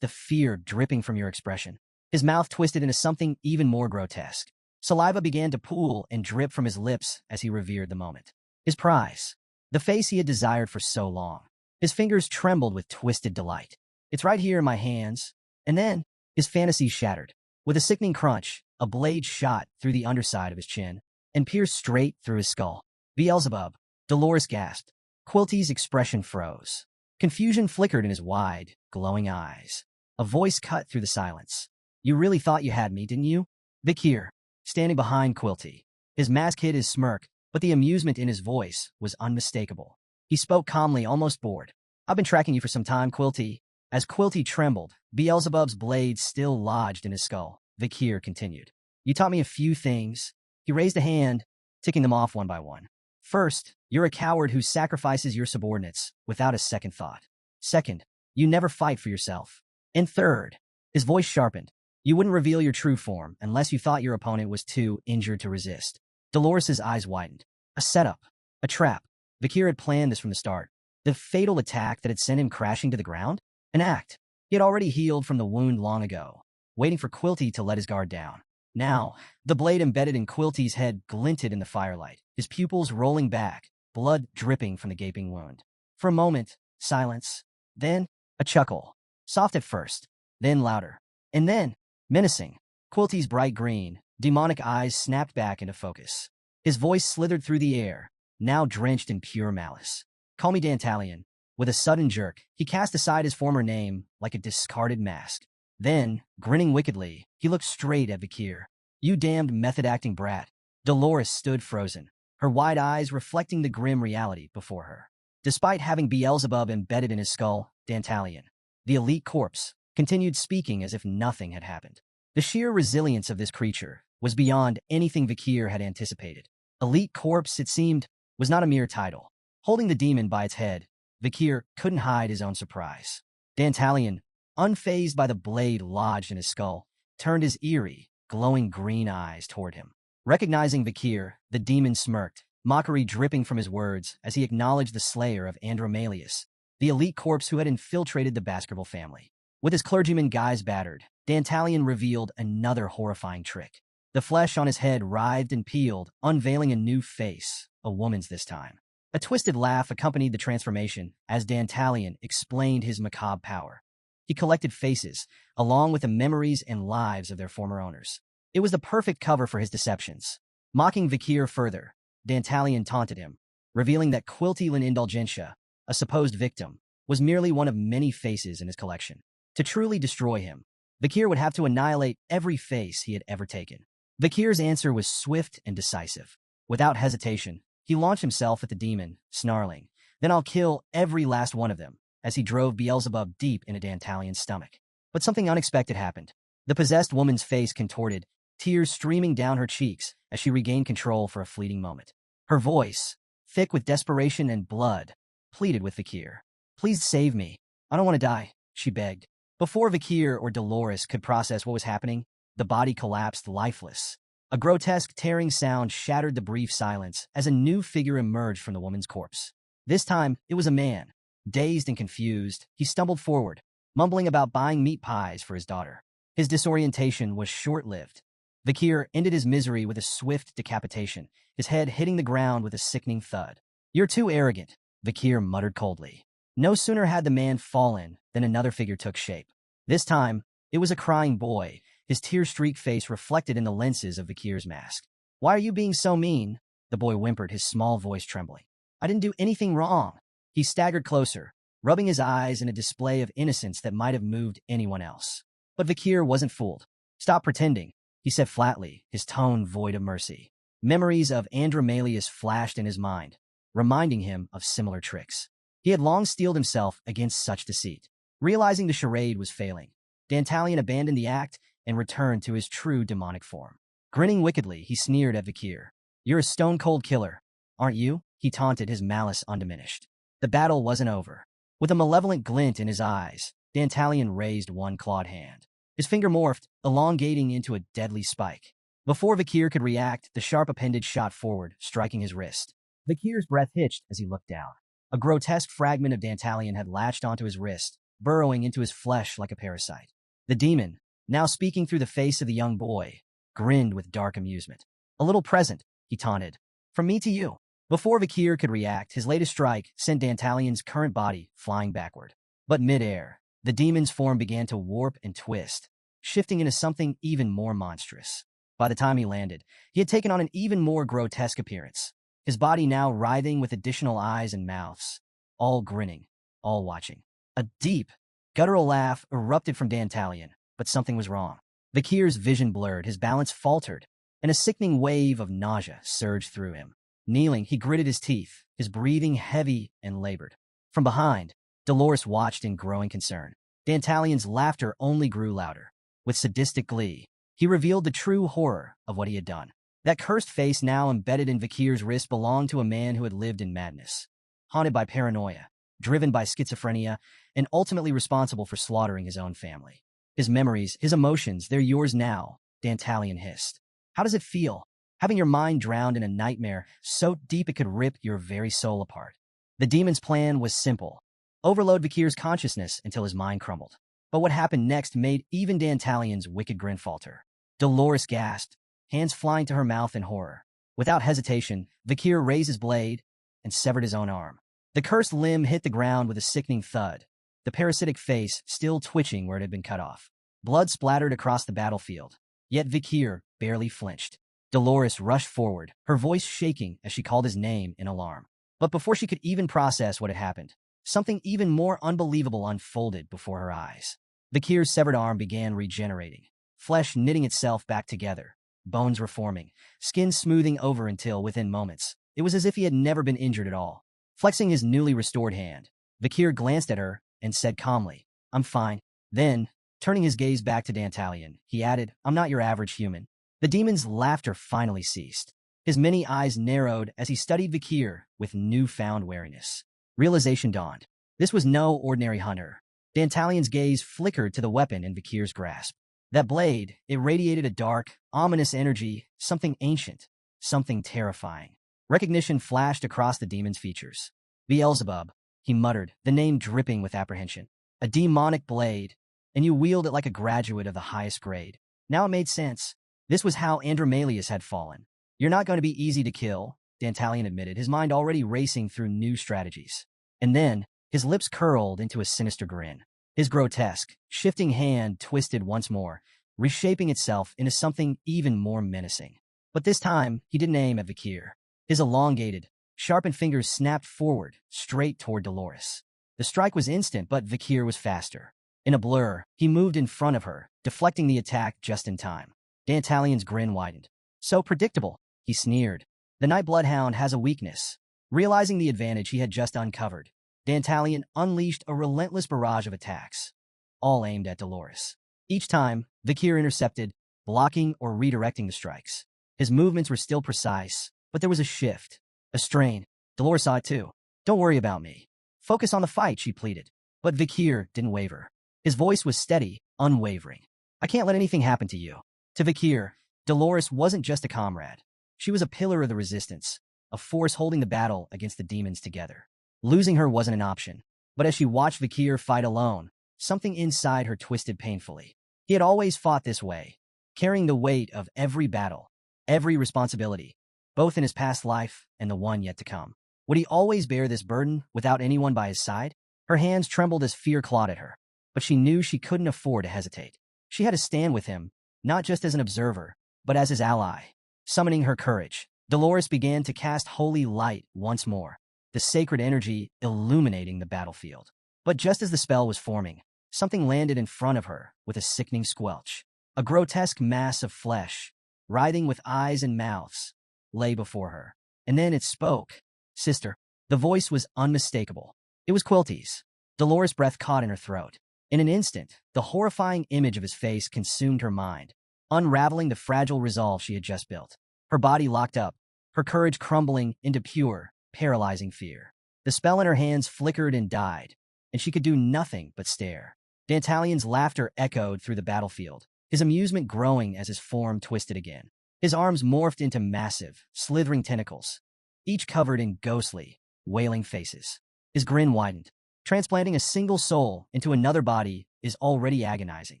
The fear dripping from your expression. His mouth twisted into something even more grotesque. Saliva began to pool and drip from his lips as he revered the moment. His prize. The face he had desired for so long. His fingers trembled with twisted delight. It's right here in my hands. And then, his fantasy shattered. With a sickening crunch, a blade shot through the underside of his chin and pierced straight through his skull. Beelzebub. Dolores gasped. Quilty's expression froze. Confusion flickered in his wide, glowing eyes. A voice cut through the silence. You really thought you had me, didn't you? Vakir, standing behind Quilty. His mask hid his smirk, but the amusement in his voice was unmistakable. He spoke calmly, almost bored. I've been tracking you for some time, Quilty. As Quilty trembled, Beelzebub's blade still lodged in his skull. Vakir continued. You taught me a few things. He raised a hand, ticking them off one by one. First, you're a coward who sacrifices your subordinates without a second thought. Second, you never fight for yourself. And third, His voice sharpened. You wouldn't reveal your true form unless you thought your opponent was too injured to resist. Dolores's eyes widened. A setup. A trap. Vakir had planned this from the start. The fatal attack that had sent him crashing to the ground? An act. He had already healed from the wound long ago, waiting for Quilty to let his guard down. Now, the blade embedded in Quilty's head glinted in the firelight, his pupils rolling back, blood dripping from the gaping wound. For a moment, silence. Then, a chuckle. Soft at first, then louder. And then, menacing. Quilty's bright green, demonic eyes snapped back into focus. His voice slithered through the air, now drenched in pure malice. Call me Dantalion. With a sudden jerk, he cast aside his former name like a discarded mask. Then, grinning wickedly, he looked straight at Vakir. You damned method-acting brat. Dolores stood frozen, her wide eyes reflecting the grim reality before her. Despite having Beelzebub embedded in his skull, Dantalion, the elite corpse, continued speaking as if nothing had happened. The sheer resilience of this creature was beyond anything Vakir had anticipated. Elite corpse, it seemed, was not a mere title. Holding the demon by its head, Vakir couldn't hide his own surprise. Dantalion, unfazed by the blade lodged in his skull, turned his eerie, glowing green eyes toward him. Recognizing Vakir, the demon smirked, mockery dripping from his words as he acknowledged the slayer of Andromalius, the elite corpse who had infiltrated the Baskerville family. With his clergyman guise battered, Dantalion revealed another horrifying trick. The flesh on his head writhed and peeled, unveiling a new face, a woman's this time. A twisted laugh accompanied the transformation as Dantalion explained his macabre power. He collected faces, along with the memories and lives of their former owners. It was the perfect cover for his deceptions. Mocking Vakir further, Dantalion taunted him, revealing that Quilty Indulgentia, a supposed victim, was merely one of many faces in his collection. To truly destroy him, Vakir would have to annihilate every face he had ever taken. Vakir's answer was swift and decisive. Without hesitation, he launched himself at the demon, snarling, "Then I'll kill every last one of them," as he drove Beelzebub deep into Dantalion's stomach. But something unexpected happened. The possessed woman's face contorted, tears streaming down her cheeks as she regained control for a fleeting moment. Her voice, thick with desperation and blood, pleaded with Vakir. "Please save me. I don't want to die," she begged. Before Vakir or Dolores could process what was happening, the body collapsed lifeless. A grotesque tearing sound shattered the brief silence as a new figure emerged from the woman's corpse. This time, it was a man. Dazed and confused, he stumbled forward, mumbling about buying meat pies for his daughter. His disorientation was short-lived. Vakir ended his misery with a swift decapitation, his head hitting the ground with a sickening thud. "You're too arrogant," Vakir muttered coldly. No sooner had the man fallen than another figure took shape. This time, it was a crying boy, his tear-streaked face reflected in the lenses of Vakir's mask. "Why are you being so mean?" the boy whimpered, his small voice trembling. "I didn't do anything wrong." He staggered closer, rubbing his eyes in a display of innocence that might have moved anyone else. But Vakir wasn't fooled. "Stop pretending," he said flatly, his tone void of mercy. Memories of Andromalius flashed in his mind, reminding him of similar tricks. He had long steeled himself against such deceit. Realizing the charade was failing, Dantalion abandoned the act and returned to his true demonic form. Grinning wickedly, he sneered at Vakir. "You're a stone-cold killer, aren't you?" he taunted, his malice undiminished. The battle wasn't over. With a malevolent glint in his eyes, Dantalion raised one clawed hand. His finger morphed, elongating into a deadly spike. Before Vakir could react, the sharp appendage shot forward, striking his wrist. Vakir's breath hitched as he looked down. A grotesque fragment of Dantalion had latched onto his wrist, burrowing into his flesh like a parasite. The demon, now speaking through the face of the young boy, grinned with dark amusement. "A little present," he taunted. "From me to you." Before Vakir could react, his latest strike sent Dantalion's current body flying backward. But mid-air, the demon's form began to warp and twist, shifting into something even more monstrous. By the time he landed, he had taken on an even more grotesque appearance, his body now writhing with additional eyes and mouths, all grinning, all watching. A deep, guttural laugh erupted from Dantalion, but something was wrong. Vakir's vision blurred, his balance faltered, and a sickening wave of nausea surged through him. Kneeling, he gritted his teeth, his breathing heavy and labored. From behind, Dolores watched in growing concern. Dantalion's laughter only grew louder. With sadistic glee, he revealed the true horror of what he had done. That cursed face now embedded in Vakir's wrist belonged to a man who had lived in madness, haunted by paranoia, driven by schizophrenia, and ultimately responsible for slaughtering his own family. His memories, his emotions, they're yours now, Dantalion hissed. How does it feel? Having your mind drowned in a nightmare so deep it could rip your very soul apart. The demon's plan was simple. Overload Vikir's consciousness until his mind crumbled. But what happened next made even Dantalion's wicked grin falter. Dolores gasped, hands flying to her mouth in horror. Without hesitation, Vikir raised his blade and severed his own arm. The cursed limb hit the ground with a sickening thud, the parasitic face still twitching where it had been cut off. Blood splattered across the battlefield, yet Vikir barely flinched. Dolores rushed forward, her voice shaking as she called his name in alarm. But before she could even process what had happened, something even more unbelievable unfolded before her eyes. Vikir's severed arm began regenerating, flesh knitting itself back together, bones reforming, skin smoothing over until, within moments, it was as if he had never been injured at all. Flexing his newly restored hand, Vikir glanced at her and said calmly, "I'm fine." Then, turning his gaze back to Dantalion, he added, "I'm not your average human." The demon's laughter finally ceased. His many eyes narrowed as he studied Vikir with newfound wariness. Realization dawned. This was no ordinary hunter. Dantalion's gaze flickered to the weapon in Vikir's grasp. That blade, it radiated a dark, ominous energy, something ancient, something terrifying. Recognition flashed across the demon's features. Beelzebub, he muttered, the name dripping with apprehension. A demonic blade, and you wield it like a graduate of the highest grade. Now it made sense. This was how Andromalius had fallen. You're not going to be easy to kill, Dantalion admitted, his mind already racing through new strategies. And then, his lips curled into a sinister grin. His grotesque, shifting hand twisted once more, reshaping itself into something even more menacing. But this time, he didn't aim at Vikir. His elongated, sharpened fingers snapped forward, straight toward Dolores. The strike was instant, but Vikir was faster. In a blur, he moved in front of her, deflecting the attack just in time. Dantalion's grin widened. So predictable, he sneered. The Night Bloodhound has a weakness. Realizing the advantage he had just uncovered, Dantalion unleashed a relentless barrage of attacks, all aimed at Dolores. Each time, Vikir intercepted, blocking or redirecting the strikes. His movements were still precise, but there was a shift, a strain. Dolores saw it too. "Don't worry about me. Focus on the fight," she pleaded. But Vikir didn't waver. His voice was steady, unwavering. "I can't let anything happen to you." To Vikir, Dolores wasn't just a comrade. She was a pillar of the resistance, a force holding the battle against the demons together. Losing her wasn't an option. But as she watched Vikir fight alone, something inside her twisted painfully. He had always fought this way, carrying the weight of every battle, every responsibility, both in his past life and the one yet to come. Would he always bear this burden without anyone by his side? Her hands trembled as fear clawed at her, but she knew she couldn't afford to hesitate. She had to stand with him, not just as an observer, but as his ally. Summoning her courage, Dolores began to cast holy light once more, the sacred energy illuminating the battlefield. But just as the spell was forming, something landed in front of her with a sickening squelch. A grotesque mass of flesh, writhing with eyes and mouths, lay before her. And then it spoke. "Sister." The voice was unmistakable. It was Quilty's. Dolores' breath caught in her throat. In an instant, the horrifying image of his face consumed her mind, unraveling the fragile resolve she had just built. Her body locked up, her courage crumbling into pure, paralyzing fear. The spell in her hands flickered and died, and she could do nothing but stare. Dantalion's laughter echoed through the battlefield, his amusement growing as his form twisted again. His arms morphed into massive, slithering tentacles, each covered in ghostly, wailing faces. His grin widened. "Transplanting a single soul into another body is already agonizing,"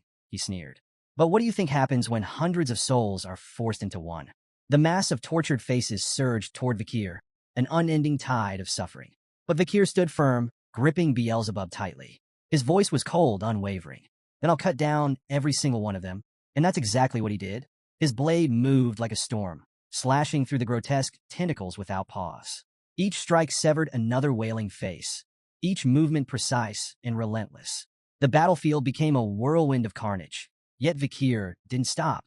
he sneered. "But what do you think happens when hundreds of souls are forced into one?" The mass of tortured faces surged toward Vikir, an unending tide of suffering. But Vikir stood firm, gripping Beelzebub tightly. His voice was cold, unwavering. "Then I'll cut down every single one of them." And that's exactly what he did. His blade moved like a storm, slashing through the grotesque tentacles without pause. Each strike severed another wailing face, each movement precise and relentless. The battlefield became a whirlwind of carnage, yet Vikir didn't stop.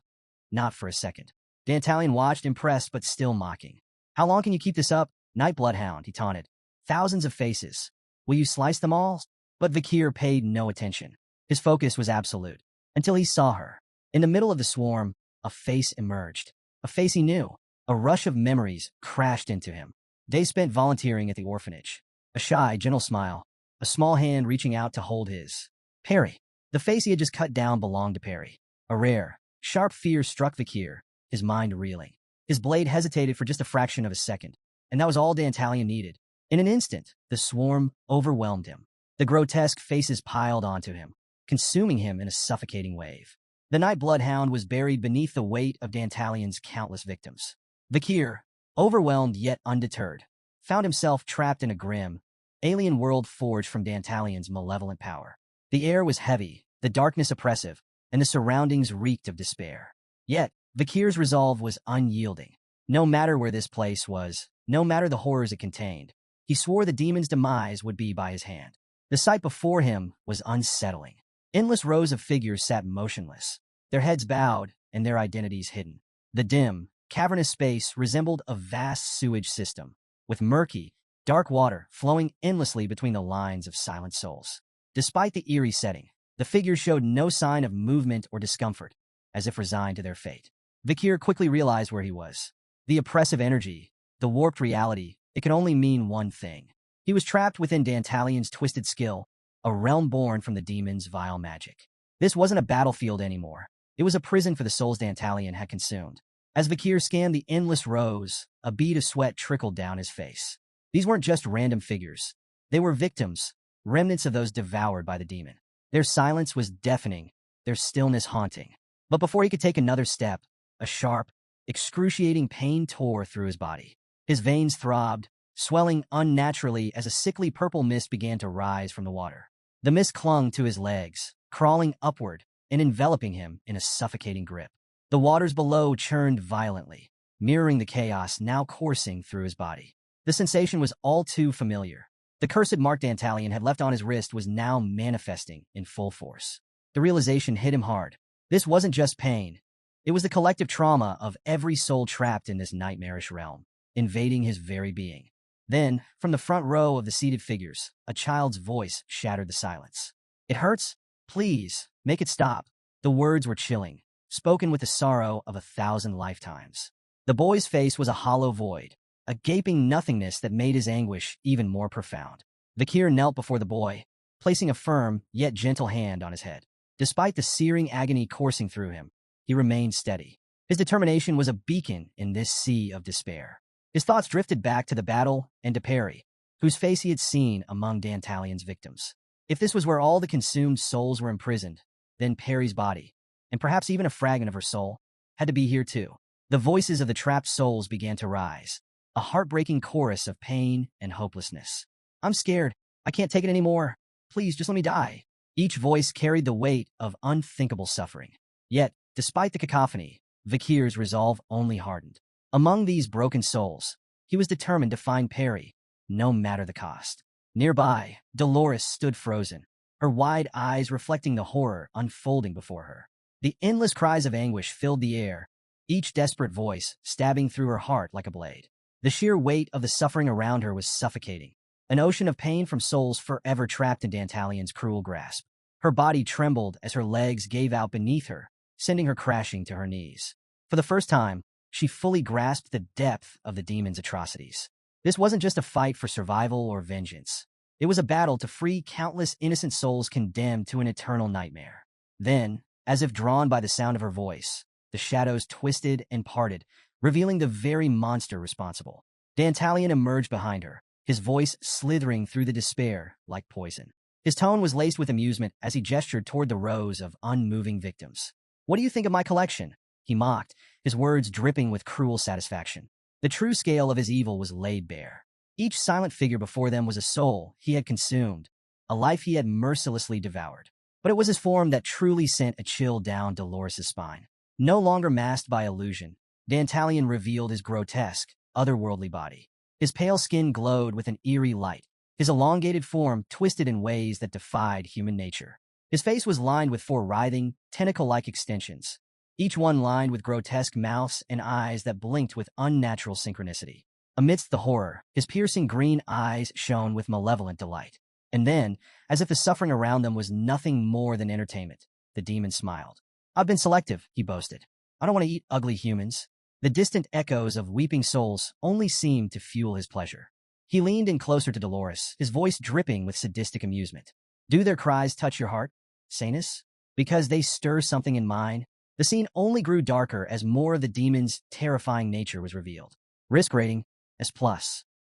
Not for a second. Dantalion watched, impressed but still mocking. "How long can you keep this up, Night Bloodhound?" he taunted. "Thousands of faces. Will you slice them all?" But Vikir paid no attention. His focus was absolute, until he saw her. In the middle of the swarm, a face emerged. A face he knew. A rush of memories crashed into him. Days spent volunteering at the orphanage. A shy, gentle smile. A small hand reaching out to hold his. "Perry." The face he had just cut down belonged to Perry. A rare, sharp fear struck Vakir, his mind reeling. His blade hesitated for just a fraction of a second, and that was all Dantalion needed. In an instant, the swarm overwhelmed him. The grotesque faces piled onto him, consuming him in a suffocating wave. The night bloodhound was buried beneath the weight of Dantalion's countless victims. Vakir, overwhelmed yet undeterred, found himself trapped in a grim, alien world forged from Dantalion's malevolent power. The air was heavy, the darkness oppressive, and the surroundings reeked of despair. Yet, Vakir's resolve was unyielding. No matter where this place was, no matter the horrors it contained, he swore the demon's demise would be by his hand. The sight before him was unsettling. Endless rows of figures sat motionless, their heads bowed and their identities hidden. The dim, cavernous space resembled a vast sewage system, with murky, dark water flowing endlessly between the lines of silent souls. Despite the eerie setting, the figures showed no sign of movement or discomfort, as if resigned to their fate. Vakir quickly realized where he was. The oppressive energy, the warped reality, it could only mean one thing. He was trapped within Dantalion's twisted skill, a realm born from the demon's vile magic. This wasn't a battlefield anymore. It was a prison for the souls Dantalion had consumed. As Vakir scanned the endless rows, a bead of sweat trickled down his face. These weren't just random figures. They were victims, remnants of those devoured by the demon. Their silence was deafening, their stillness haunting. But before he could take another step, a sharp, excruciating pain tore through his body. His veins throbbed, swelling unnaturally as a sickly purple mist began to rise from the water. The mist clung to his legs, crawling upward and enveloping him in a suffocating grip. The waters below churned violently, mirroring the chaos now coursing through his body. The sensation was all too familiar. The cursed mark Dantalion had left on his wrist was now manifesting in full force. The realization hit him hard. This wasn't just pain. It was the collective trauma of every soul trapped in this nightmarish realm, invading his very being. Then, from the front row of the seated figures, a child's voice shattered the silence. "It hurts? Please, make it stop." The words were chilling, spoken with the sorrow of 1,000 lifetimes. The boy's face was a hollow void, a gaping nothingness that made his anguish even more profound. Vakir knelt before the boy, placing a firm yet gentle hand on his head. Despite the searing agony coursing through him, he remained steady. His determination was a beacon in this sea of despair. His thoughts drifted back to the battle and to Perry, whose face he had seen among Dantalion's victims. If this was where all the consumed souls were imprisoned, then Perry's body, and perhaps even a fragment of her soul, had to be here too. The voices of the trapped souls began to rise, a heartbreaking chorus of pain and hopelessness. "I'm scared. I can't take it anymore. Please, just let me die." Each voice carried the weight of unthinkable suffering. Yet, despite the cacophony, Vakir's resolve only hardened. Among these broken souls, he was determined to find Perry, no matter the cost. Nearby, Dolores stood frozen, her wide eyes reflecting the horror unfolding before her. The endless cries of anguish filled the air, each desperate voice stabbing through her heart like a blade. The sheer weight of the suffering around her was suffocating, an ocean of pain from souls forever trapped in Dantalion's cruel grasp. Her body trembled as her legs gave out beneath her, sending her crashing to her knees. For the first time, she fully grasped the depth of the demon's atrocities. This wasn't just a fight for survival or vengeance. It was a battle to free countless innocent souls condemned to an eternal nightmare. Then, as if drawn by the sound of her voice, the shadows twisted and parted, revealing the very monster responsible. Dantalion emerged behind her, his voice slithering through the despair like poison. His tone was laced with amusement as he gestured toward the rows of unmoving victims. "What do you think of my collection?" he mocked, his words dripping with cruel satisfaction. The true scale of his evil was laid bare. Each silent figure before them was a soul he had consumed, a life he had mercilessly devoured. But it was his form that truly sent a chill down Dolores' spine. No longer masked by illusion, Dantalion revealed his grotesque, otherworldly body. His pale skin glowed with an eerie light, his elongated form twisted in ways that defied human nature. His face was lined with 4 writhing, tentacle-like extensions, each one lined with grotesque mouths and eyes that blinked with unnatural synchronicity. Amidst the horror, his piercing green eyes shone with malevolent delight. And then, as if the suffering around them was nothing more than entertainment, the demon smiled. "I've been selective," he boasted. "I don't want to eat ugly humans." The distant echoes of weeping souls only seemed to fuel his pleasure. He leaned in closer to Dolores, his voice dripping with sadistic amusement. "Do their cries touch your heart?" sanus? Because they stir something in mine. The scene only grew darker as more of the demon's terrifying nature was revealed. Risk rating, S+.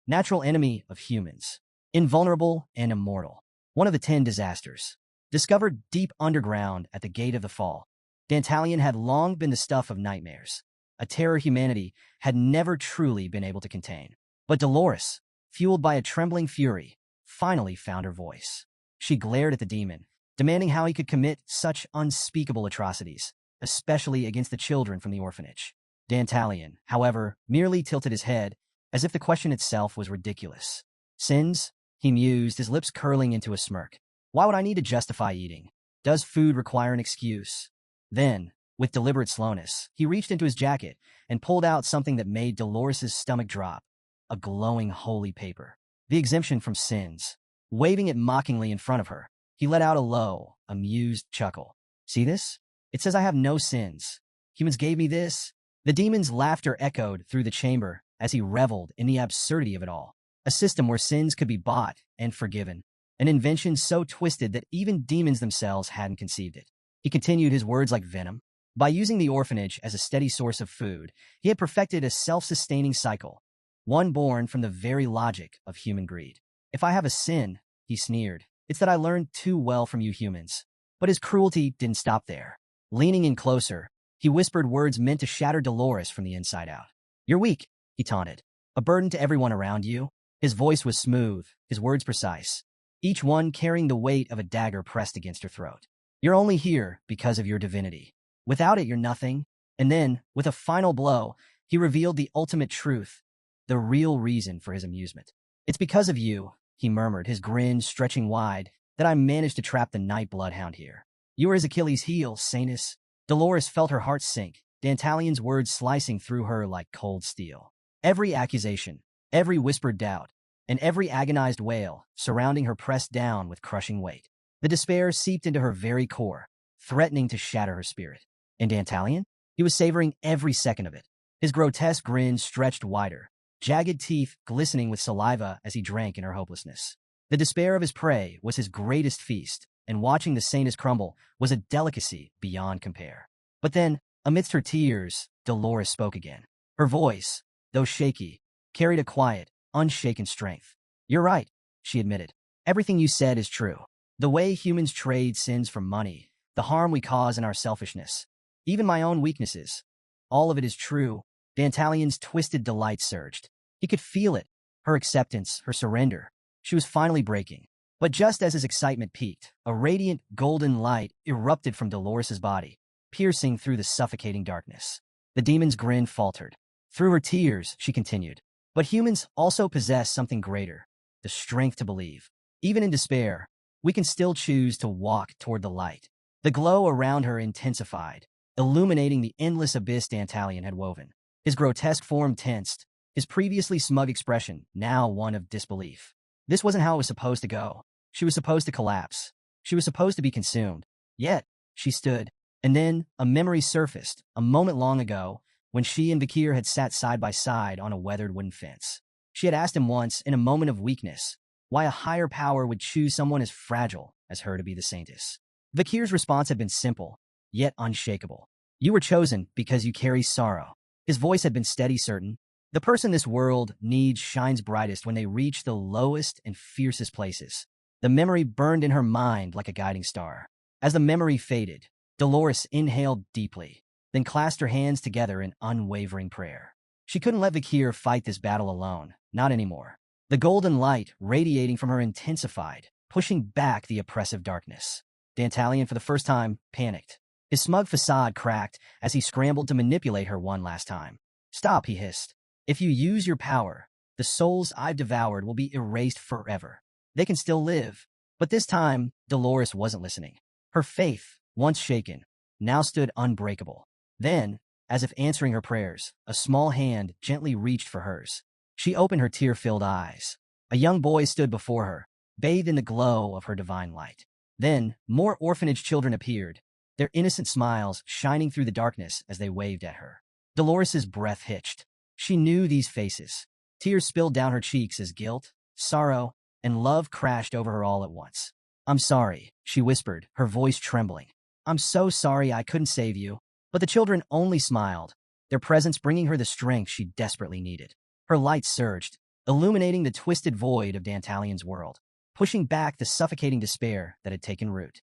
Natural enemy of humans. Invulnerable and immortal. One of the 10 disasters. Discovered deep underground at the gate of the fall. Dantalion had long been the stuff of nightmares, a terror humanity had never truly been able to contain. But Dolores, fueled by a trembling fury, finally found her voice. She glared at the demon, demanding how he could commit such unspeakable atrocities, especially against the children from the orphanage. Dantalion, however, merely tilted his head, as if the question itself was ridiculous. Sins? He mused, his lips curling into a smirk. Why would I need to justify eating? Does food require an excuse? Then, with deliberate slowness, he reached into his jacket and pulled out something that made Dolores' stomach drop. A glowing holy paper. The exemption from sins. Waving it mockingly in front of her, he let out a low, amused chuckle. See this? It says I have no sins. Humans gave me this. The demon's laughter echoed through the chamber as he reveled in the absurdity of it all. A system where sins could be bought and forgiven. An invention so twisted that even demons themselves hadn't conceived it. He continued, his words like venom. By using the orphanage as a steady source of food, he had perfected a self-sustaining cycle, one born from the very logic of human greed. If I have a sin, he sneered, it's that I learned too well from you humans. But his cruelty didn't stop there. Leaning in closer, he whispered words meant to shatter Dolores from the inside out. You're weak, he taunted. A burden to everyone around you. His voice was smooth, his words precise, each one carrying the weight of a dagger pressed against her throat. You're only here because of your divinity. Without it, you're nothing. And then, with a final blow, he revealed the ultimate truth, the real reason for his amusement. It's because of you, he murmured, his grin stretching wide, that I managed to trap the night bloodhound here. You were his Achilles' heel, Sanus. Dolores felt her heart sink, Dantalion's words slicing through her like cold steel. Every accusation, every whispered doubt, and every agonized wail surrounding her pressed down with crushing weight. The despair seeped into her very core, threatening to shatter her spirit. And Dantalion? He was savoring every second of it. His grotesque grin stretched wider, jagged teeth glistening with saliva as he drank in her hopelessness. The despair of his prey was his greatest feast, and watching the Sanus crumble was a delicacy beyond compare. But then, amidst her tears, Dolores spoke again. Her voice, though shaky, carried a quiet, unshaken strength. You're right, she admitted. Everything you said is true. The way humans trade sins for money, the harm we cause in our selfishness, even my own weaknesses. All of it is true. Dantalion's twisted delight surged. He could feel it, her acceptance, her surrender. She was finally breaking. But just as his excitement peaked, a radiant golden light erupted from Dolores' body, piercing through the suffocating darkness. The demon's grin faltered. Through her tears, she continued. But humans also possess something greater, the strength to believe. Even in despair, we can still choose to walk toward the light. The glow around her intensified, illuminating the endless abyss Dantalion had woven. His grotesque form tensed, his previously smug expression now one of disbelief. This wasn't how it was supposed to go. She was supposed to collapse. She was supposed to be consumed. Yet, she stood. And then, a memory surfaced, a moment long ago, when she and Vikir had sat side by side on a weathered wooden fence. She had asked him once, in a moment of weakness, why a higher power would choose someone as fragile as her to be the saintess. Vikir's response had been simple, yet unshakable. You were chosen because you carry sorrow. His voice had been steady, certain. The person this world needs shines brightest when they reach the lowest and fiercest places. The memory burned in her mind like a guiding star. As the memory faded, Dolores inhaled deeply, then clasped her hands together in unwavering prayer. She couldn't let Vikir fight this battle alone, not anymore. The golden light radiating from her intensified, pushing back the oppressive darkness. Dantalion, for the first time, panicked. His smug facade cracked as he scrambled to manipulate her one last time. Stop, he hissed. If you use your power, the souls I've devoured will be erased forever. They can still live. But this time, Dolores wasn't listening. Her faith, once shaken, now stood unbreakable. Then, as if answering her prayers, a small hand gently reached for hers. She opened her tear-filled eyes. A young boy stood before her, bathed in the glow of her divine light. Then, more orphanage children appeared, their innocent smiles shining through the darkness as they waved at her. Dolores' breath hitched. She knew these faces. Tears spilled down her cheeks as guilt, sorrow, and love crashed over her all at once. I'm sorry, she whispered, her voice trembling. I'm so sorry I couldn't save you. But the children only smiled, their presence bringing her the strength she desperately needed. Her light surged, illuminating the twisted void of Dantalion's world, pushing back the suffocating despair that had taken root.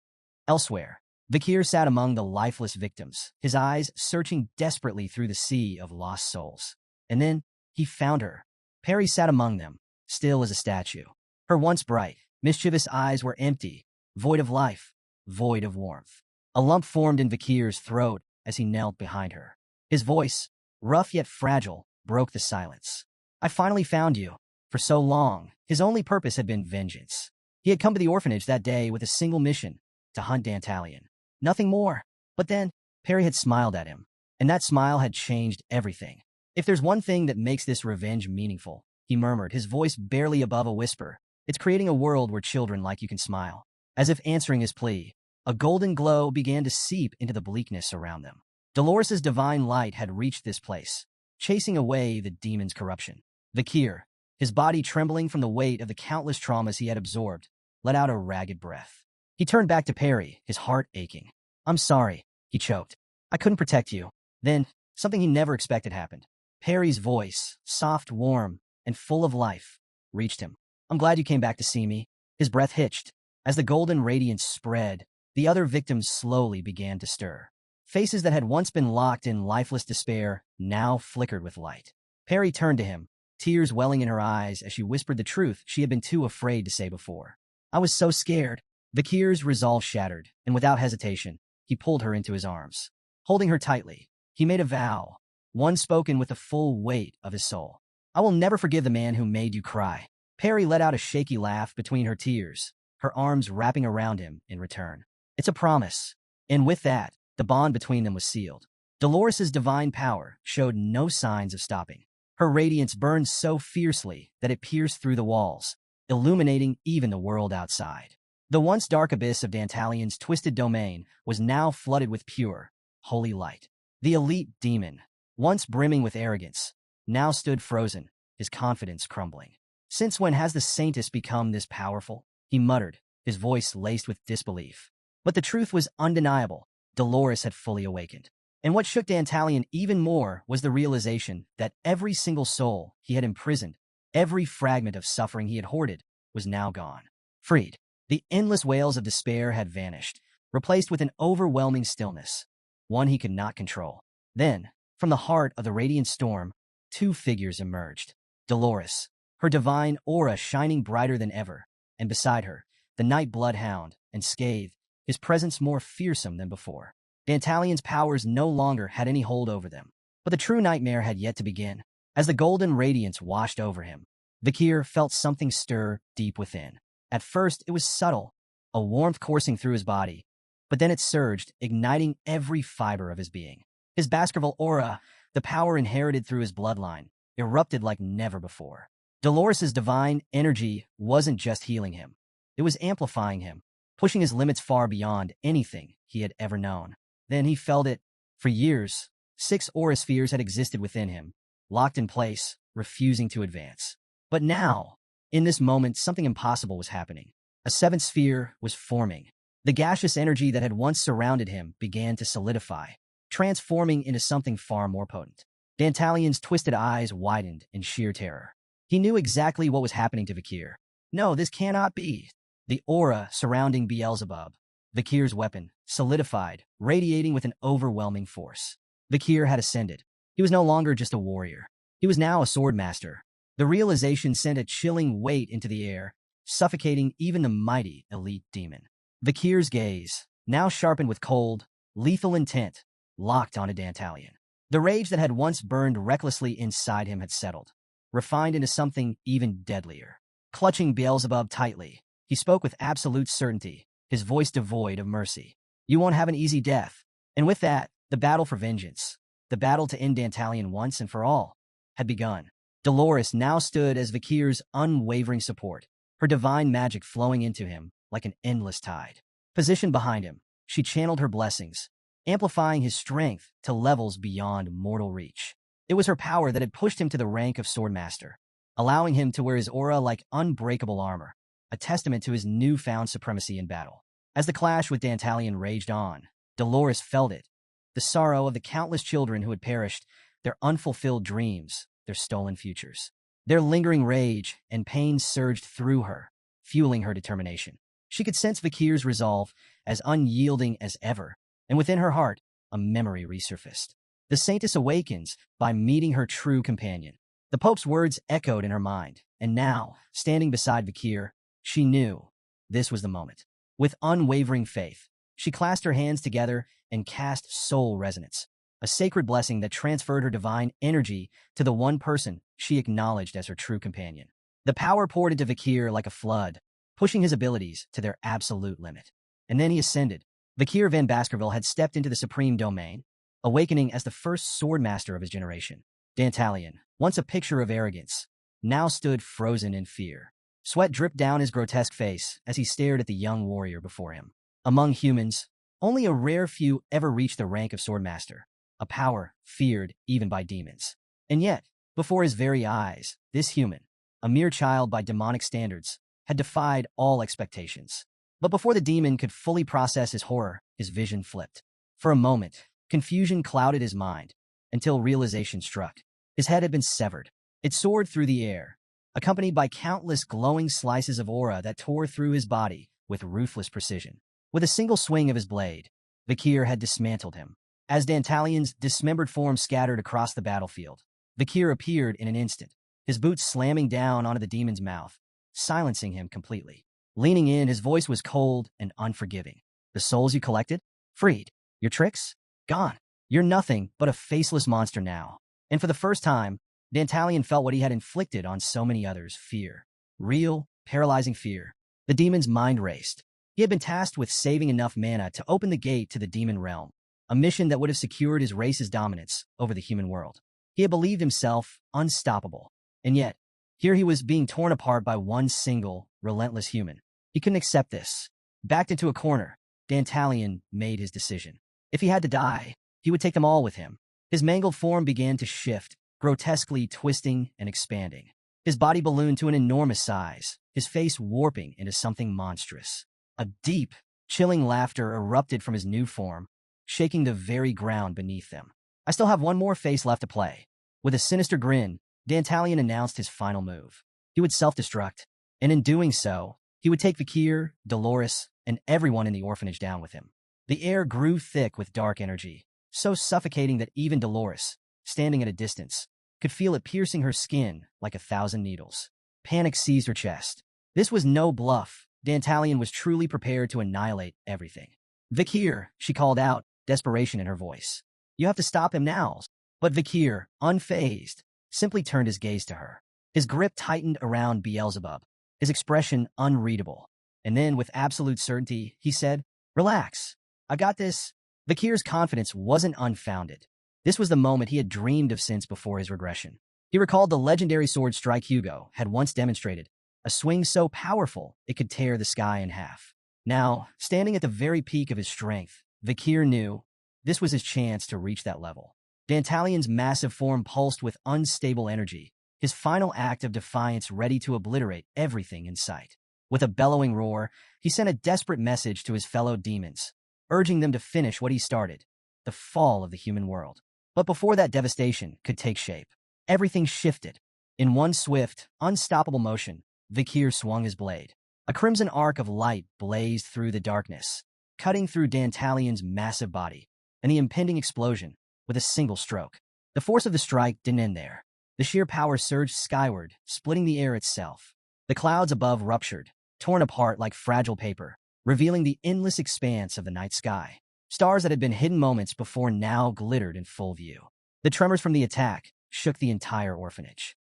Elsewhere, Vikir sat among the lifeless victims, his eyes searching desperately through the sea of lost souls. And then, he found her. Perry sat among them, still as a statue. Her once bright, mischievous eyes were empty, void of life, void of warmth. A lump formed in Vikir's throat as he knelt behind her. His voice, rough yet fragile, broke the silence. I finally found you. For so long, his only purpose had been vengeance. He had come to the orphanage that day with a single mission, to hunt Dantalion. Nothing more. But then, Perry had smiled at him, and that smile had changed everything. If there's one thing that makes this revenge meaningful, he murmured, his voice barely above a whisper, it's creating a world where children like you can smile. As if answering his plea, a golden glow began to seep into the bleakness around them. Dolores's divine light had reached this place, chasing away the demon's corruption. Vikir, his body trembling from the weight of the countless traumas he had absorbed, let out a ragged breath. He turned back to Perry, his heart aching. I'm sorry, he choked. I couldn't protect you. Then, something he never expected happened. Perry's voice, soft, warm, and full of life, reached him. I'm glad you came back to see me. His breath hitched. As the golden radiance spread, the other victims slowly began to stir. Faces that had once been locked in lifeless despair now flickered with light. Perry turned to him, tears welling in her eyes as she whispered the truth she had been too afraid to say before. I was so scared. Vikir's resolve shattered, and without hesitation, he pulled her into his arms. Holding her tightly, he made a vow, one spoken with the full weight of his soul. I will never forgive the man who made you cry. Perry let out a shaky laugh between her tears, her arms wrapping around him in return. It's a promise. And with that, the bond between them was sealed. Dolores's divine power showed no signs of stopping. Her radiance burned so fiercely that it pierced through the walls, illuminating even the world outside. The once dark abyss of Dantalion's twisted domain was now flooded with pure, holy light. The elite demon, once brimming with arrogance, now stood frozen, his confidence crumbling. Since when has the Saintess become this powerful? He muttered, his voice laced with disbelief. But the truth was undeniable. Dolores had fully awakened. And what shook Dantalion even more was the realization that every single soul he had imprisoned, every fragment of suffering he had hoarded, was now gone. Freed. The endless wails of despair had vanished, replaced with an overwhelming stillness, one he could not control. Then, from the heart of the radiant storm, two figures emerged. Dolores, her divine aura shining brighter than ever, and beside her, the night blood hound, and Scathe, his presence more fearsome than before. Dantalion's powers no longer had any hold over them, but the true nightmare had yet to begin. As the golden radiance washed over him, Vikir felt something stir deep within. At first, it was subtle, a warmth coursing through his body, but then it surged, igniting every fiber of his being. His Baskerville aura, the power inherited through his bloodline, erupted like never before. Dolores's divine energy wasn't just healing him. It was amplifying him, pushing his limits far beyond anything he had ever known. Then he felt it. For years, 6 aura spheres had existed within him, locked in place, refusing to advance. But now, in this moment, something impossible was happening. A 7th sphere was forming. The gaseous energy that had once surrounded him began to solidify, transforming into something far more potent. Dantalion's twisted eyes widened in sheer terror. He knew exactly what was happening to Vikir. No, this cannot be. The aura surrounding Beelzebub, Vikir's weapon, solidified, radiating with an overwhelming force. Vikir had ascended. He was no longer just a warrior. He was now a sword master. The realization sent a chilling weight into the air, suffocating even the mighty elite demon. Vikir's gaze, now sharpened with cold, lethal intent, locked onto Dantalion. The rage that had once burned recklessly inside him had settled, refined into something even deadlier. Clutching Beelzebub tightly, he spoke with absolute certainty, his voice devoid of mercy. You won't have an easy death. And with that, the battle for vengeance, the battle to end Dantalion once and for all, had begun. Dolores now stood as Vikir's unwavering support, her divine magic flowing into him like an endless tide. Positioned behind him, she channeled her blessings, amplifying his strength to levels beyond mortal reach. It was her power that had pushed him to the rank of Swordmaster, allowing him to wear his aura like unbreakable armor. a testament to his newfound supremacy in battle. As the clash with Dantalion raged on, Dolores felt it, the sorrow of the countless children who had perished, their unfulfilled dreams, their stolen futures. Their lingering rage and pain surged through her, fueling her determination. She could sense Vikir's resolve, as unyielding as ever, and within her heart, a memory resurfaced. The Saintess awakens by meeting her true companion. The Pope's words echoed in her mind, and now, standing beside Vikir, she knew this was the moment. With unwavering faith, she clasped her hands together and cast soul resonance, a sacred blessing that transferred her divine energy to the one person she acknowledged as her true companion. The power poured into Vikir like a flood, pushing his abilities to their absolute limit. And then he ascended. Vikir van Baskerville had stepped into the supreme domain, awakening as the first swordmaster of his generation. Dantalion, once a picture of arrogance, now stood frozen in fear. Sweat dripped down his grotesque face as he stared at the young warrior before him. Among humans, only a rare few ever reached the rank of swordmaster, a power feared even by demons. And yet, before his very eyes, this human, a mere child by demonic standards, had defied all expectations. But before the demon could fully process his horror, his vision flipped. For a moment, confusion clouded his mind, until realization struck. His head had been severed. It soared through the air, accompanied by countless glowing slices of aura that tore through his body with ruthless precision. With a single swing of his blade, Vikir had dismantled him. As Dantalion's dismembered form scattered across the battlefield, Vikir appeared in an instant, his boots slamming down onto the demon's mouth, silencing him completely. Leaning in, his voice was cold and unforgiving. The souls you collected? Freed. Your tricks? Gone. You're nothing but a faceless monster now. And for the first time, Dantalion felt what he had inflicted on so many others, fear. Real, paralyzing fear. The demon's mind raced. He had been tasked with saving enough mana to open the gate to the demon realm, a mission that would have secured his race's dominance over the human world. He had believed himself unstoppable. And yet, here he was being torn apart by one single, relentless human. He couldn't accept this. Backed into a corner, Dantalion made his decision. If he had to die, he would take them all with him. His mangled form began to shift, grotesquely twisting and expanding. His body ballooned to an enormous size, his face warping into something monstrous. A deep, chilling laughter erupted from his new form, shaking the very ground beneath them. I still have one more face left to play. With a sinister grin, Dantalion announced his final move. He would self-destruct, and in doing so, he would take Vikir, Dolores, and everyone in the orphanage down with him. The air grew thick with dark energy, so suffocating that even Dolores, standing at a distance, could feel it piercing her skin like 1,000 needles. Panic seized her chest. This was no bluff. Dantalion was truly prepared to annihilate everything. Vikir, she called out, desperation in her voice. You have to stop him now. But Vikir, unfazed, simply turned his gaze to her. His grip tightened around Beelzebub, his expression unreadable. And then, with absolute certainty, he said, Relax. I got this. Vikir's confidence wasn't unfounded. This was the moment he had dreamed of since before his regression. He recalled the legendary sword strike Hugo had once demonstrated, a swing so powerful it could tear the sky in half. Now, standing at the very peak of his strength, Vikir knew this was his chance to reach that level. Dantalion's massive form pulsed with unstable energy, his final act of defiance ready to obliterate everything in sight. With a bellowing roar, he sent a desperate message to his fellow demons, urging them to finish what he started, the fall of the human world. But before that devastation could take shape, everything shifted. In one swift, unstoppable motion, Vikir swung his blade. A crimson arc of light blazed through the darkness, cutting through Dantalion's massive body, and the impending explosion with a single stroke. The force of the strike didn't end there. The sheer power surged skyward, splitting the air itself. The clouds above ruptured, torn apart like fragile paper, revealing the endless expanse of the night sky. Stars that had been hidden moments before now glittered in full view. The tremors from the attack shook the entire orphanage.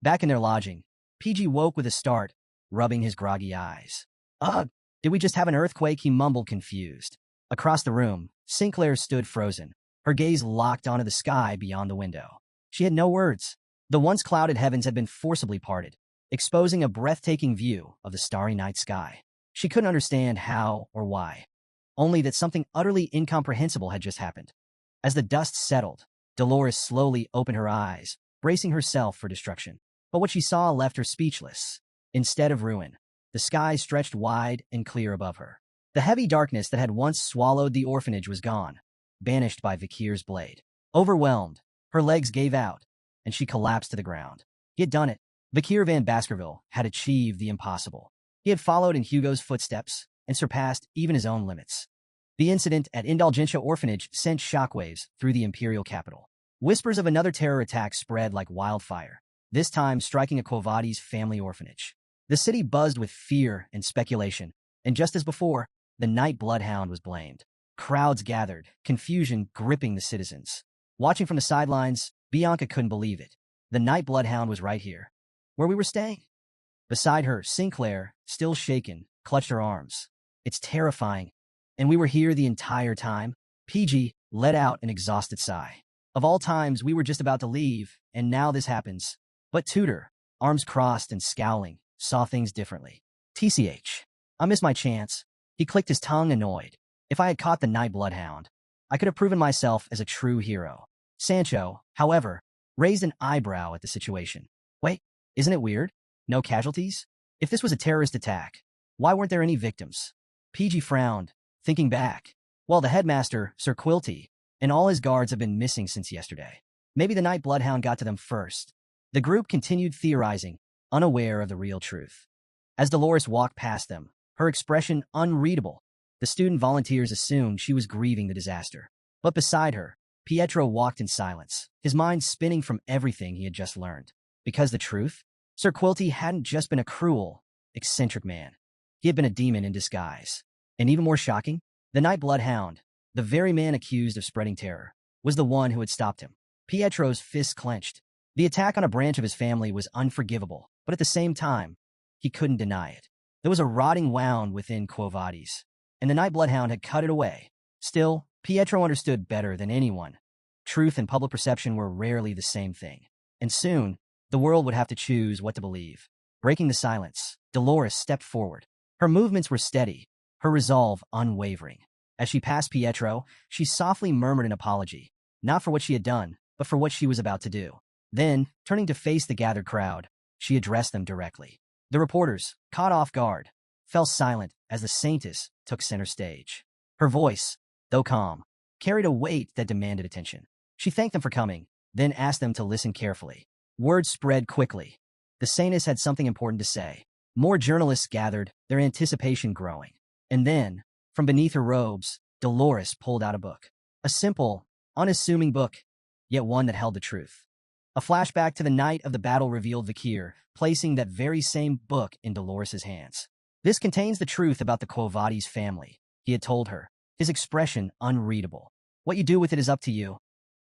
Back in their lodging, PG woke with a start, rubbing his groggy eyes. Ugh, did we just have an earthquake? He mumbled, confused. Across the room, Sinclair stood frozen, her gaze locked onto the sky beyond the window. She had no words. The once clouded heavens had been forcibly parted, exposing a breathtaking view of the starry night sky. She couldn't understand how or why, only that something utterly incomprehensible had just happened. As the dust settled, Dolores slowly opened her eyes, bracing herself for destruction. But what she saw left her speechless. Instead of ruin, The sky stretched wide and clear above her. The heavy darkness that had once swallowed the orphanage was gone, banished by Vikir's blade. Overwhelmed, her legs gave out, and she collapsed to the ground. He had done it. Vikir van Baskerville had achieved the impossible. He had followed in Hugo's footsteps and surpassed even his own limits. The incident at Indulgentia Orphanage sent shockwaves through the imperial capital. Whispers of another terror attack spread like wildfire, this time striking a Quo Vadis family orphanage. The city buzzed with fear and speculation, and just as before, the night bloodhound was blamed. Crowds gathered, confusion gripping the citizens. Watching from the sidelines, Bianca couldn't believe it. The night bloodhound was right here, where we were staying. Beside her, Sinclair, still shaken, clutched her arms. It's terrifying. And we were here the entire time? PG let out an exhausted sigh. Of all times, we were just about to leave, and now this happens. But Tudor, arms crossed and scowling, saw things differently. TCH. I missed my chance. He clicked his tongue, annoyed. If I had caught the night bloodhound, I could have proven myself as a true hero. Sancho, however, raised an eyebrow at the situation. Wait, isn't it weird? No casualties? If this was a terrorist attack, why weren't there any victims? PG frowned, thinking back. Well, the headmaster, Sir Quilty, and all his guards have been missing since yesterday. Maybe the night bloodhound got to them first. The group continued theorizing, unaware of the real truth. As Dolores walked past them, her expression unreadable, the student volunteers assumed she was grieving the disaster. But beside her, Pietro walked in silence, his mind spinning from everything he had just learned. Because the truth? Sir Quilty hadn't just been a cruel, eccentric man. He had been a demon in disguise. And even more shocking, the night bloodhound, the very man accused of spreading terror, was the one who had stopped him. Pietro's fists clenched. The attack on a branch of his family was unforgivable, but at the same time, he couldn't deny it. There was a rotting wound within Quo Vadis, and the night bloodhound had cut it away. Still, Pietro understood better than anyone. Truth and public perception were rarely the same thing. And soon, the world would have to choose what to believe. Breaking the silence, Dolores stepped forward. Her movements were steady, her resolve unwavering. As she passed Pietro, she softly murmured an apology, not for what she had done, but for what she was about to do. Then, turning to face the gathered crowd, she addressed them directly. The reporters, caught off guard, fell silent as the saintess took center stage. Her voice, though calm, carried a weight that demanded attention. She thanked them for coming, then asked them to listen carefully. Word spread quickly. The saintess had something important to say. More journalists gathered, their anticipation growing. And then, from beneath her robes, Dolores pulled out a book. A simple, unassuming book, yet one that held the truth. A flashback to the night of the battle revealed Vikir, placing that very same book in Dolores's hands. This contains the truth about the Quo Vadis family, he had told her, his expression unreadable. What you do with it is up to you.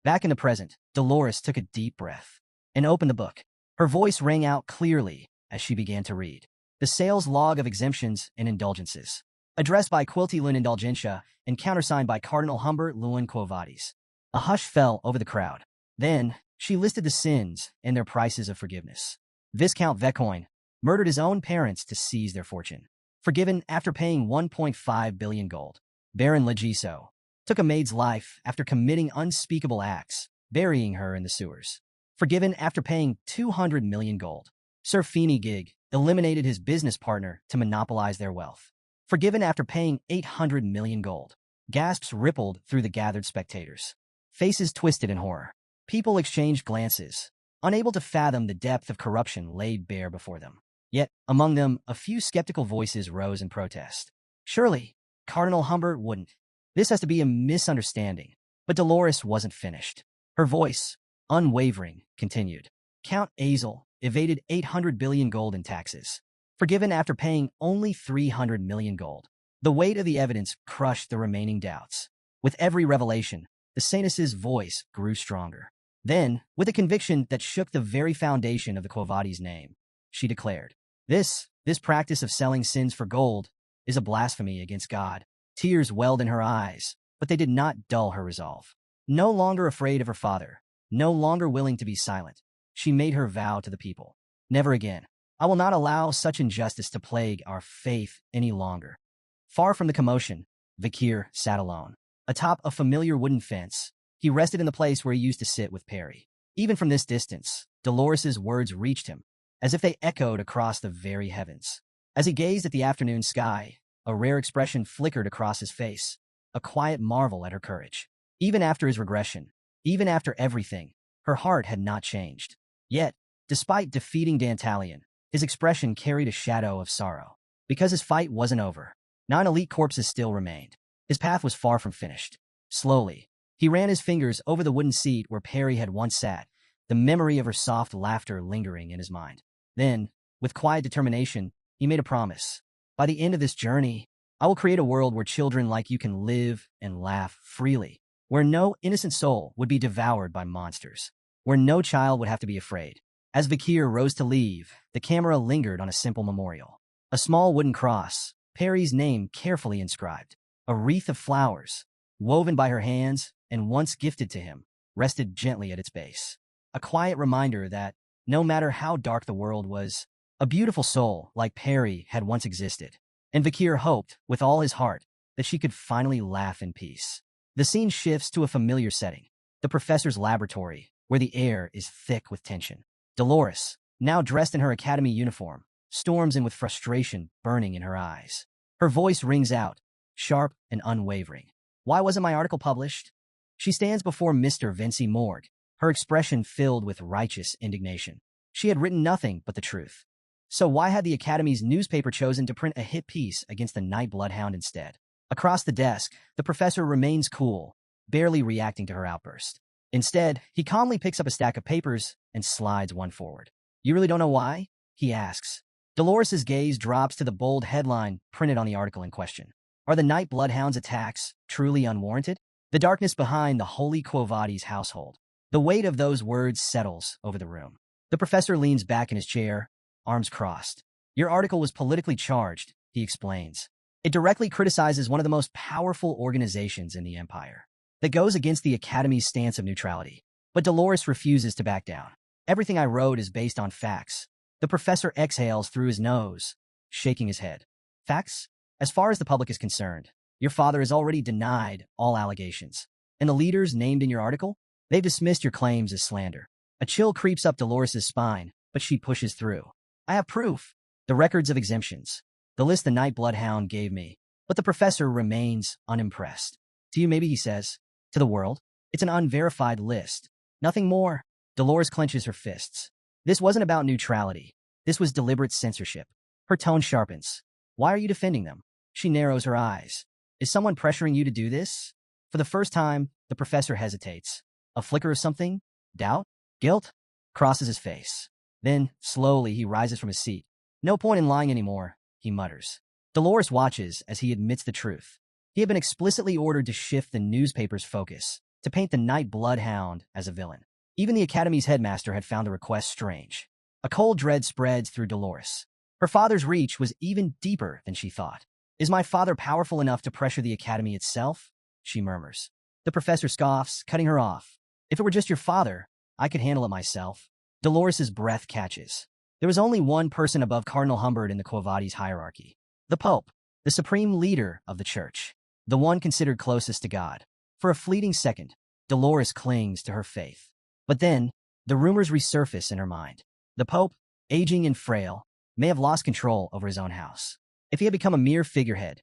Back in the present, Dolores took a deep breath and opened the book. Her voice rang out clearly as she began to read. The sales log of exemptions and indulgences, addressed by Quilty Lun Indulgentia and countersigned by Cardinal Humbert Lewin Quo Vadis. A hush fell over the crowd. Then, she listed the sins and their prices of forgiveness. Viscount Vecoin murdered his own parents to seize their fortune. Forgiven after paying 1.5 billion gold. Baron Legiso took a maid's life after committing unspeakable acts, burying her in the sewers. Forgiven after paying 200 million gold. Sir Feeney Gig eliminated his business partner to monopolize their wealth. Forgiven after paying 800 million gold. Gasps rippled through the gathered spectators. Faces twisted in horror. People exchanged glances, unable to fathom the depth of corruption laid bare before them. Yet, among them, a few skeptical voices rose in protest. Surely, Cardinal Humbert wouldn't. This has to be a misunderstanding. But Dolores wasn't finished. Her voice, unwavering, continued. Count Azel evaded 800 billion gold in taxes, forgiven after paying only 300 million gold. The weight of the evidence crushed the remaining doubts. With every revelation, the saintess's voice grew stronger. Then, with a conviction that shook the very foundation of the Quo Vadis name, she declared, This practice of selling sins for gold is a blasphemy against God. Tears welled in her eyes, but they did not dull her resolve. No longer afraid of her father, no longer willing to be silent, she made her vow to the people. Never again. I will not allow such injustice to plague our faith any longer. Far from the commotion, Vikir sat alone. Atop a familiar wooden fence, he rested in the place where he used to sit with Perry. Even from this distance, Dolores's words reached him, as if they echoed across the very heavens. As he gazed at the afternoon sky, a rare expression flickered across his face, a quiet marvel at her courage. Even after his regression, even after everything, her heart had not changed. Yet, despite defeating Dantalion, his expression carried a shadow of sorrow. Because his fight wasn't over. 9 elite corpses still remained. His path was far from finished. Slowly, he ran his fingers over the wooden seat where Perry had once sat, the memory of her soft laughter lingering in his mind. Then, with quiet determination, he made a promise. By the end of this journey, I will create a world where children like you can live and laugh freely, where no innocent soul would be devoured by monsters, where no child would have to be afraid. As Vakir rose to leave, the camera lingered on a simple memorial. A small wooden cross, Perry's name carefully inscribed. A wreath of flowers, woven by her hands and once gifted to him, rested gently at its base. A quiet reminder that, no matter how dark the world was, a beautiful soul like Perry had once existed. And Vakir hoped, with all his heart, that she could finally laugh in peace. The scene shifts to a familiar setting, the professor's laboratory, where the air is thick with tension. Dolores, now dressed in her academy uniform, storms in with frustration burning in her eyes. Her voice rings out, sharp and unwavering. Why wasn't my article published? She stands before Mr. Vinci Morgue, her expression filled with righteous indignation. She had written nothing but the truth. So why had the Academy's newspaper chosen to print a hit piece against the Night Bloodhound instead? Across the desk, the professor remains cool, barely reacting to her outburst. Instead, he calmly picks up a stack of papers and slides one forward. You really don't know why? He asks. Dolores's gaze drops to the bold headline printed on the article in question. Are the Night Bloodhound's attacks truly unwarranted? The darkness behind the Holy Quo Vadis household. The weight of those words settles over the room. The professor leans back in his chair, arms crossed. Your article was politically charged, he explains. It directly criticizes one of the most powerful organizations in the Empire. That goes against the Academy's stance of neutrality. But Dolores refuses to back down. Everything I wrote is based on facts. The professor exhales through his nose, shaking his head. Facts? As far as the public is concerned, your father has already denied all allegations. And the leaders named in your article? They've dismissed your claims as slander. A chill creeps up Dolores's spine, but she pushes through. I have proof. The records of exemptions. The list the Night Bloodhound gave me. But the professor remains unimpressed. To you, maybe, he says. To the world, it's an unverified list. Nothing more. Dolores clenches her fists. This wasn't about neutrality. This was deliberate censorship. Her tone sharpens. Why are you defending them? She narrows her eyes. Is someone pressuring you to do this? For the first time, the professor hesitates. A flicker of something? Doubt? Guilt? Crosses his face. Then, slowly, he rises from his seat. No point in lying anymore, he mutters. Dolores watches as he admits the truth. He had been explicitly ordered to shift the newspaper's focus, to paint the Night Bloodhound as a villain. Even the Academy's headmaster had found the request strange. A cold dread spreads through Dolores. Her father's reach was even deeper than she thought. Is my father powerful enough to pressure the Academy itself? She murmurs. The professor scoffs, cutting her off. If it were just your father, I could handle it myself. Dolores's breath catches. There was only one person above Cardinal Humbert in the Quo Vadis hierarchy. The Pope, the supreme leader of the Church. The one considered closest to God. For a fleeting second, Dolores clings to her faith. But then, the rumors resurface in her mind. The Pope, aging and frail, may have lost control over his own house. If he had become a mere figurehead,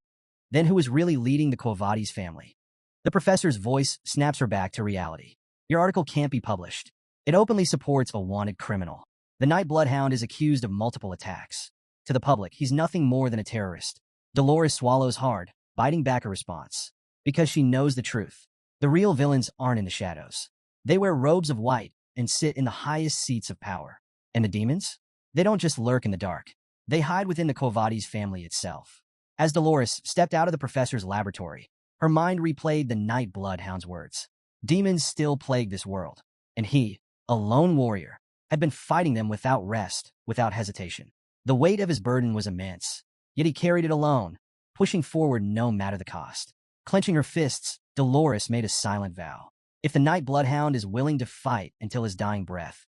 then who was really leading the Quo Vadis family? The professor's voice snaps her back to reality. Your article can't be published. It openly supports a wanted criminal. The Night Bloodhound is accused of multiple attacks. To the public, he's nothing more than a terrorist. Dolores swallows hard, biting back a response. Because she knows the truth. The real villains aren't in the shadows. They wear robes of white and sit in the highest seats of power. And the demons? They don't just lurk in the dark. They hide within the Quo Vadis family itself. As Dolores stepped out of the professor's laboratory, her mind replayed the Night Bloodhound's words. Demons still plague this world. And he, a lone warrior, had been fighting them without rest, without hesitation. The weight of his burden was immense, yet he carried it alone, pushing forward no matter the cost. Clenching her fists, Dolores made a silent vow. If the Night Bloodhound is willing to fight until his dying breath,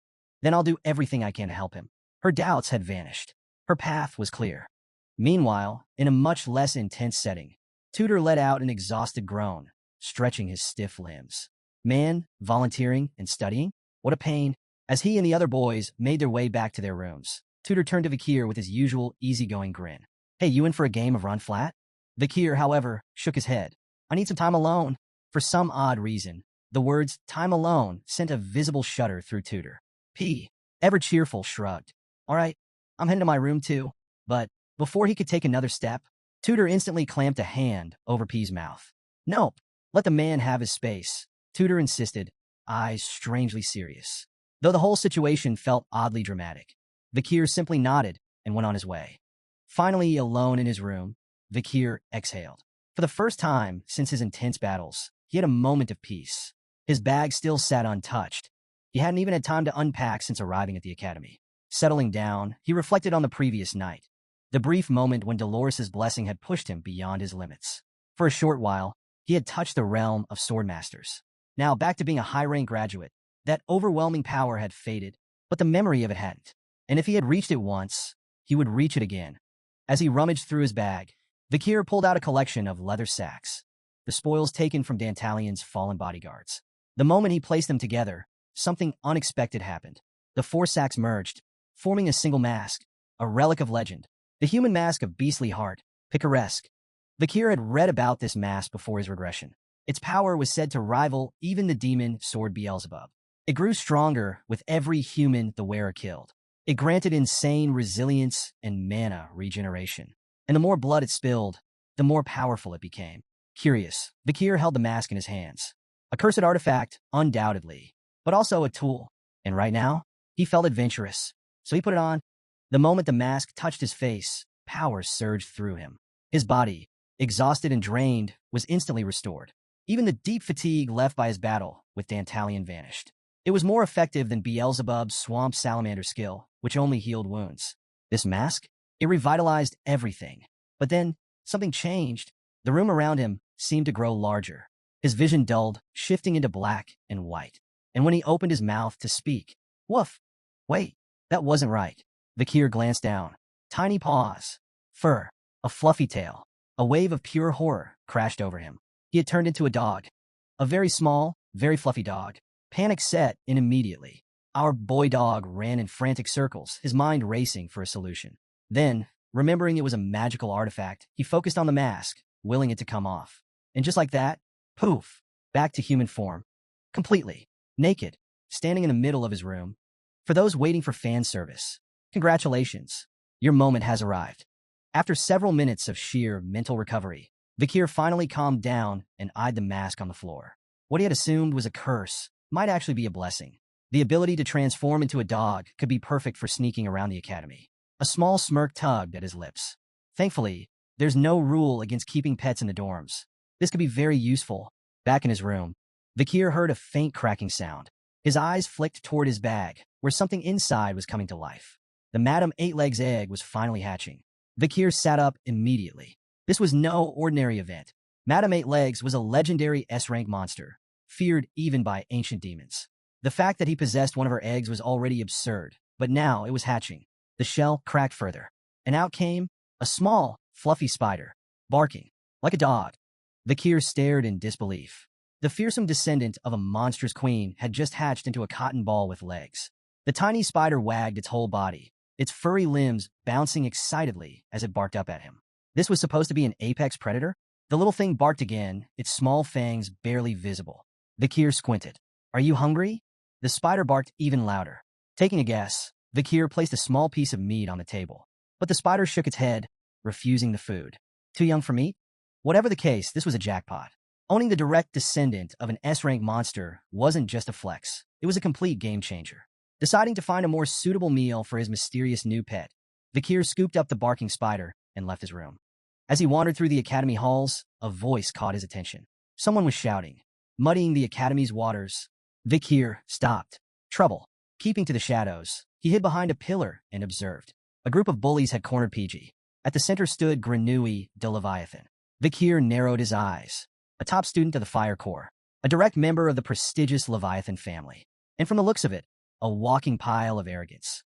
then I'll do everything I can to help him. Her doubts had vanished. Her path was clear. Meanwhile, in a much less intense setting, Tudor let out an exhausted groan, stretching his stiff limbs. Man, volunteering and studying? What a pain. As he and the other boys made their way back to their rooms, Tudor turned to Vakir with his usual easygoing grin. Hey, you in for a game of run flat? Vikir, however, shook his head. I need some time alone. For some odd reason, the words time alone sent a visible shudder through Tudor. P, ever cheerful, shrugged. All right, I'm heading to my room too. But before he could take another step, Tudor instantly clamped a hand over P's mouth. Nope, let the man have his space, Tudor insisted, eyes strangely serious. Though the whole situation felt oddly dramatic, Vikir simply nodded and went on his way. Finally alone in his room, Vikir exhaled. For the first time since his intense battles, he had a moment of peace. His bag still sat untouched. He hadn't even had time to unpack since arriving at the academy. Settling down, he reflected on the previous night, the brief moment when Dolores's blessing had pushed him beyond his limits. For a short while, he had touched the realm of swordmasters. Now, back to being a high-rank graduate, that overwhelming power had faded, but the memory of it hadn't. And if he had reached it once, he would reach it again. As he rummaged through his bag, Vikir pulled out a collection of leather sacks, the spoils taken from Dantalion's fallen bodyguards. The moment he placed them together, something unexpected happened. The 4 sacks merged, forming a single mask, a relic of legend. The human mask of Beastly Heart, picaresque. Vikir had read about this mask before his regression. Its power was said to rival even the demon sword Beelzebub. It grew stronger with every human the wearer killed. It granted insane resilience and mana regeneration. And the more blood it spilled, the more powerful it became. Curious, Vikir held the mask in his hands. A cursed artifact, undoubtedly, but also a tool. And right now, he felt adventurous. So he put it on. The moment the mask touched his face, power surged through him. His body, exhausted and drained, was instantly restored. Even the deep fatigue left by his battle with Dantalion vanished. It was more effective than Beelzebub's swamp salamander skill, which only healed wounds. This mask? It revitalized everything. But then, something changed. The room around him seemed to grow larger. His vision dulled, shifting into black and white. And when he opened his mouth to speak, woof! Wait, that wasn't right. Vikir glanced down. Tiny paws. Fur. A fluffy tail. A wave of pure horror crashed over him. He had turned into a dog. A very small, very fluffy dog. Panic set in immediately. Our boy dog ran in frantic circles, his mind racing for a solution. Then, remembering it was a magical artifact, he focused on the mask, willing it to come off. And just like that, poof, back to human form. Completely. Naked, standing in the middle of his room. For those waiting for fan service, congratulations. Your moment has arrived. After several minutes of sheer mental recovery, Vikir finally calmed down and eyed the mask on the floor. What he had assumed was a curse might actually be a blessing. The ability to transform into a dog could be perfect for sneaking around the academy. A small smirk tugged at his lips. Thankfully, there's no rule against keeping pets in the dorms. This could be very useful. Back in his room, Vikir heard a faint cracking sound. His eyes flicked toward his bag, where something inside was coming to life. The Madame Eight-Legs egg was finally hatching. Vikir sat up immediately. This was no ordinary event. Madame Eight-Legs was a legendary S-rank monster, feared even by ancient demons. The fact that he possessed one of her eggs was already absurd, but now it was hatching. The shell cracked further, and out came a small, fluffy spider, barking like a dog. Vikir stared in disbelief. The fearsome descendant of a monstrous queen had just hatched into a cotton ball with legs. The tiny spider wagged its whole body, its furry limbs bouncing excitedly as it barked up at him. This was supposed to be an apex predator? The little thing barked again, its small fangs barely visible. Vikir squinted. Are you hungry? The spider barked even louder. Taking a guess, Vikir placed a small piece of meat on the table. But the spider shook its head, refusing the food. Too young for meat? Whatever the case, this was a jackpot. Owning the direct descendant of an S-rank monster wasn't just a flex. It was a complete game changer. Deciding to find a more suitable meal for his mysterious new pet, Vikir scooped up the barking spider and left his room. As he wandered through the academy halls, a voice caught his attention. Someone was shouting, muddying the academy's waters. Vikir stopped. Trouble. Keeping to the shadows, he hid behind a pillar and observed. A group of bullies had cornered PG. At the center stood Grenouille de Leviathan. Vikir narrowed his eyes. A top student of the Fire Corps, a direct member of the prestigious Leviathan family, and from the looks of it, a walking pile of arrogance.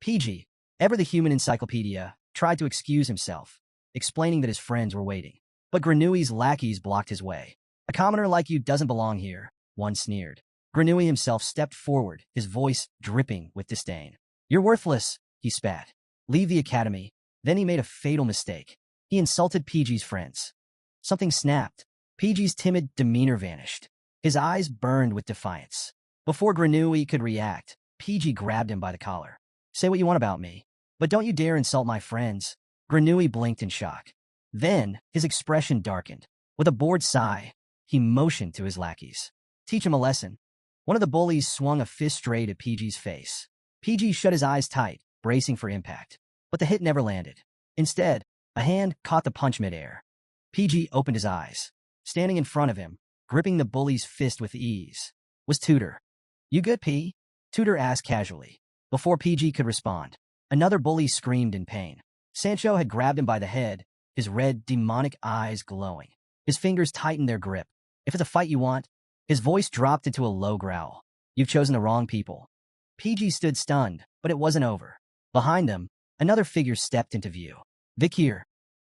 PG, ever the human encyclopedia, tried to excuse himself, explaining that his friends were waiting. But Grenouille's lackeys blocked his way. A commoner like you doesn't belong here, one sneered. Grenouille himself stepped forward, his voice dripping with disdain. You're worthless, he spat. Leave the academy. Then he made a fatal mistake. He insulted PG's friends. Something snapped. PG's timid demeanor vanished. His eyes burned with defiance. Before Granui could react, PG grabbed him by the collar. Say what you want about me, but don't you dare insult my friends. Granui blinked in shock. Then, his expression darkened. With a bored sigh, he motioned to his lackeys. Teach him a lesson. One of the bullies swung a fist straight at PG's face. PG shut his eyes tight, bracing for impact. But the hit never landed. Instead, a hand caught the punch midair. PG opened his eyes. Standing in front of him, gripping the bully's fist with ease, was Tutor. You good, P? Tutor asked casually. Before PG could respond, another bully screamed in pain. Sancho had grabbed him by the head, his red, demonic eyes glowing. His fingers tightened their grip. If it's a fight you want, his voice dropped into a low growl. You've chosen the wrong people. PG stood stunned, but it wasn't over. Behind them, another figure stepped into view. Vikir.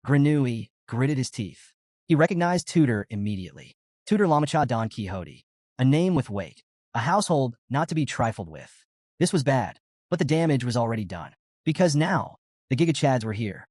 Granui gritted his teeth. He recognized Tutor immediately. Tutor Lamacha Don Quixote. A name with weight. A household not to be trifled with. This was bad, but the damage was already done. Because now, the Gigachads were here.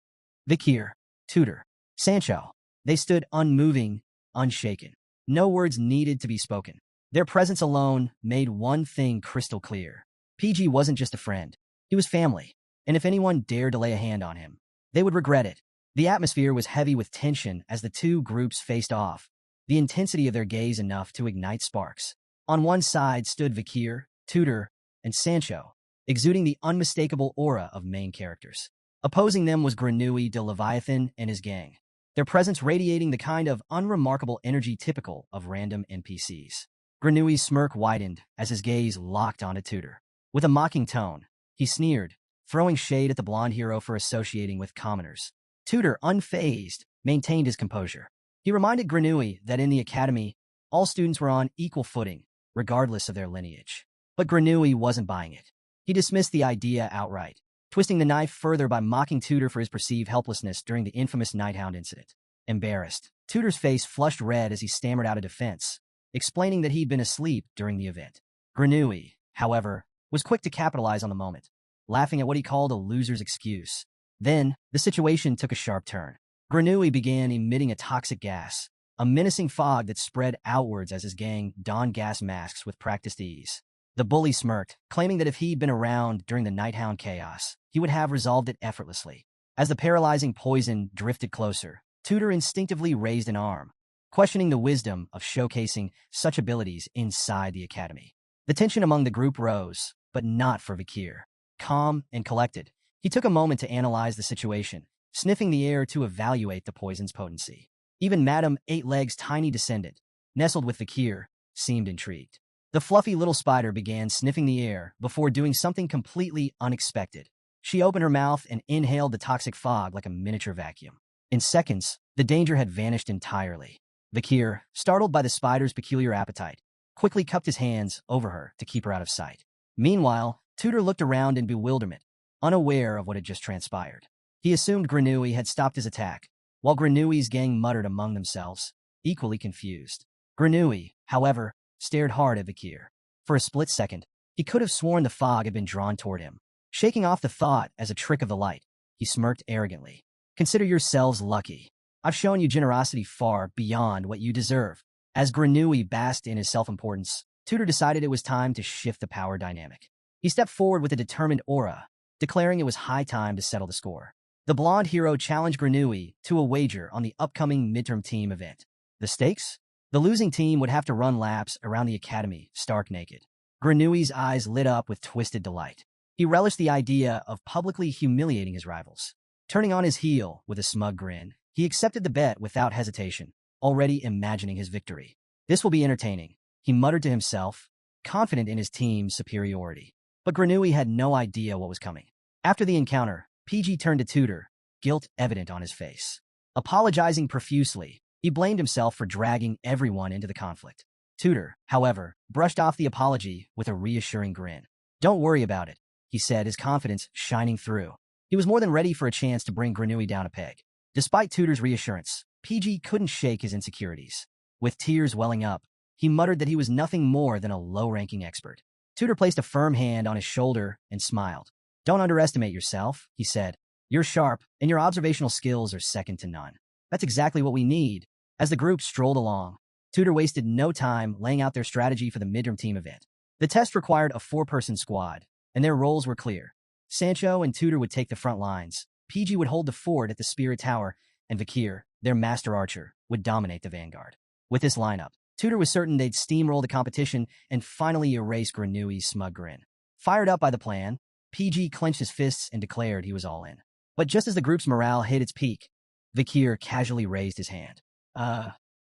Vikir, Tutor, Sancho. They stood unmoving, unshaken. No words needed to be spoken. Their presence alone made one thing crystal clear. PG wasn't just a friend. He was family. And if anyone dared to lay a hand on him, they would regret it. The atmosphere was heavy with tension as the two groups faced off, the intensity of their gaze enough to ignite sparks. On one side stood Vikir, Tutor, and Sancho, exuding the unmistakable aura of main characters. Opposing them was Granui de Leviathan and his gang, their presence radiating the kind of unremarkable energy typical of random NPCs. Granui's smirk widened as his gaze locked onto Tutor. With a mocking tone, he sneered, throwing shade at the blonde hero for associating with commoners. Tutor, unfazed, maintained his composure. He reminded Granui that in the academy, all students were on equal footing, regardless of their lineage. But Granui wasn't buying it. He dismissed the idea outright, twisting the knife further by mocking Tutor for his perceived helplessness during the infamous Hound incident. Embarrassed, Tutor's face flushed red as he stammered out a defense, explaining that he'd been asleep during the event. Granui, however, was quick to capitalize on the moment, laughing at what he called a loser's excuse. Then, the situation took a sharp turn. Granui began emitting a toxic gas, a menacing fog that spread outwards as his gang donned gas masks with practiced ease. The bully smirked, claiming that if he'd been around during the Hound chaos, he would have resolved it effortlessly. As the paralyzing poison drifted closer, Tutor instinctively raised an arm, questioning the wisdom of showcasing such abilities inside the academy. The tension among the group rose, but not for Vikir. Calm and collected, he took a moment to analyze the situation, sniffing the air to evaluate the poison's potency. Even Madame Eight-Legs' tiny descendant, nestled with Vikir, seemed intrigued. The fluffy little spider began sniffing the air before doing something completely unexpected. She opened her mouth and inhaled the toxic fog like a miniature vacuum. In seconds, the danger had vanished entirely. Vikir, startled by the spider's peculiar appetite, quickly cupped his hands over her to keep her out of sight. Meanwhile, Tutor looked around in bewilderment, unaware of what had just transpired. He assumed Granui had stopped his attack, while Granui's gang muttered among themselves, equally confused. Granui, however, stared hard at Vikir. For a split second, he could have sworn the fog had been drawn toward him. Shaking off the thought as a trick of the light, he smirked arrogantly. Consider yourselves lucky. I've shown you generosity far beyond what you deserve. As Granui basked in his self-importance, Tutor decided it was time to shift the power dynamic. He stepped forward with a determined aura, declaring it was high time to settle the score. The blonde hero challenged Granui to a wager on the upcoming midterm team event. The stakes? The losing team would have to run laps around the academy, stark naked. Granui's eyes lit up with twisted delight. He relished the idea of publicly humiliating his rivals. Turning on his heel with a smug grin, he accepted the bet without hesitation, already imagining his victory. This will be entertaining, he muttered to himself, confident in his team's superiority. But Granui had no idea what was coming. After the encounter, PG turned to Tutor, guilt evident on his face. Apologizing profusely, he blamed himself for dragging everyone into the conflict. Tutor, however, brushed off the apology with a reassuring grin. Don't worry about it, he said, his confidence shining through. He was more than ready for a chance to bring Granui down a peg. Despite Tutor's reassurance, PG couldn't shake his insecurities. With tears welling up, he muttered that he was nothing more than a low-ranking expert. Tutor placed a firm hand on his shoulder and smiled. Don't underestimate yourself, he said. You're sharp, and your observational skills are second to none. That's exactly what we need. As the group strolled along, Tutor wasted no time laying out their strategy for the midterm team event. The test required a four-person squad, and their roles were clear. Sancho and Tutor would take the front lines, PG would hold the fort at the Spirit Tower, and Vakir, their master archer, would dominate the vanguard. With this lineup, Tutor was certain they'd steamroll the competition and finally erase Granui's smug grin. Fired up by the plan, PG clenched his fists and declared he was all in. But just as the group's morale hit its peak, Vakir casually raised his hand.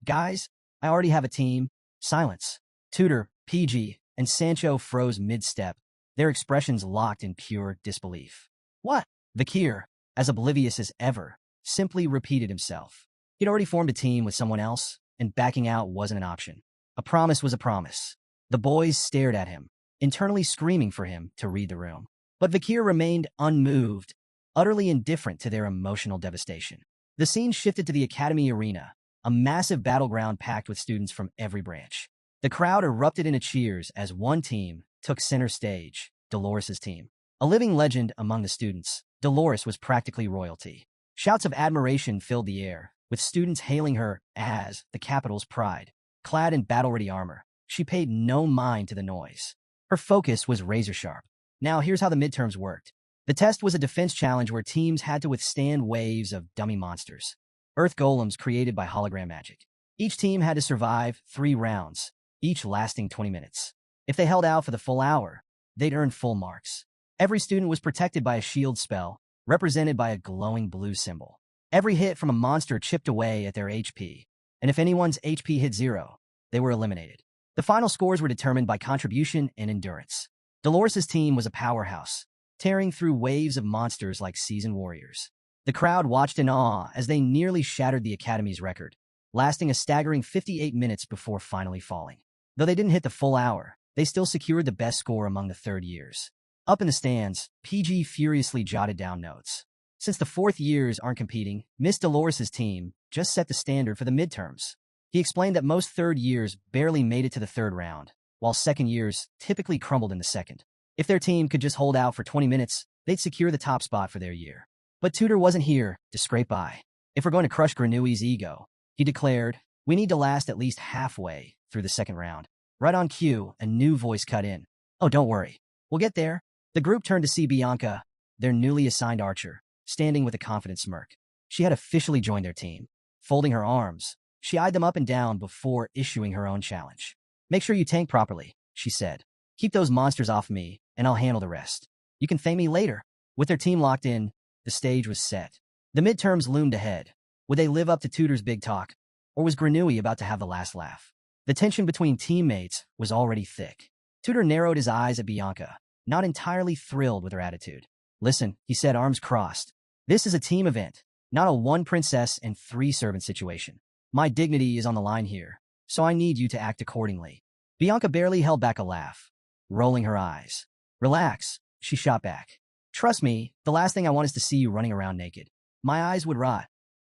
Guys, I already have a team. Silence. Tutor, PG, and Sancho froze mid-step, their expressions locked in pure disbelief. What? Vakir, as oblivious as ever, simply repeated himself. He'd already formed a team with someone else, and backing out wasn't an option. A promise was a promise. The boys stared at him, internally screaming for him to read the room. But Vakir remained unmoved, utterly indifferent to their emotional devastation. The scene shifted to the Academy Arena, a massive battleground packed with students from every branch. The crowd erupted into cheers as one team took center stage, Dolores' team. A living legend among the students, Dolores was practically royalty. Shouts of admiration filled the air, with students hailing her as the capital's pride. Clad in battle-ready armor, she paid no mind to the noise. Her focus was razor-sharp. Now here's how the midterms worked. The test was a defense challenge where teams had to withstand waves of dummy monsters, earth golems created by hologram magic. Each team had to survive 3 rounds, each lasting 20 minutes. If they held out for the full hour, they'd earn full marks. Every student was protected by a shield spell, represented by a glowing blue symbol. Every hit from a monster chipped away at their HP, and if anyone's HP hit 0, they were eliminated. The final scores were determined by contribution and endurance. Dolores' team was a powerhouse, tearing through waves of monsters like seasoned warriors. The crowd watched in awe as they nearly shattered the Academy's record, lasting a staggering 58 minutes before finally falling. Though they didn't hit the full hour, they still secured the best score among the third years. Up in the stands, PG furiously jotted down notes. Since the fourth years aren't competing, Miss Dolores' team just set the standard for the midterms. He explained that most third years barely made it to the third round, while second years typically crumbled in the second. If their team could just hold out for 20 minutes, they'd secure the top spot for their year. But Tutor wasn't here to scrape by. If we're going to crush Granui's ego, he declared, we need to last at least halfway through the second round. Right on cue, a new voice cut in. Oh, don't worry. We'll get there. The group turned to see Bianca, their newly assigned archer, standing with a confident smirk. She had officially joined their team. Folding her arms, she eyed them up and down before issuing her own challenge. Make sure you tank properly, she said. Keep those monsters off me, and I'll handle the rest. You can thank me later. With their team locked in, the stage was set. The midterms loomed ahead. Would they live up to Tutor's big talk, or was Granui about to have the last laugh? The tension between teammates was already thick. Tutor narrowed his eyes at Bianca, not entirely thrilled with her attitude. Listen, he said, arms crossed. This is a team event, not a 1 princess and 3 servant situation. My dignity is on the line here, so I need you to act accordingly. Bianca barely held back a laugh, rolling her eyes. Relax, she shot back. Trust me, the last thing I want is to see you running around naked. My eyes would rot.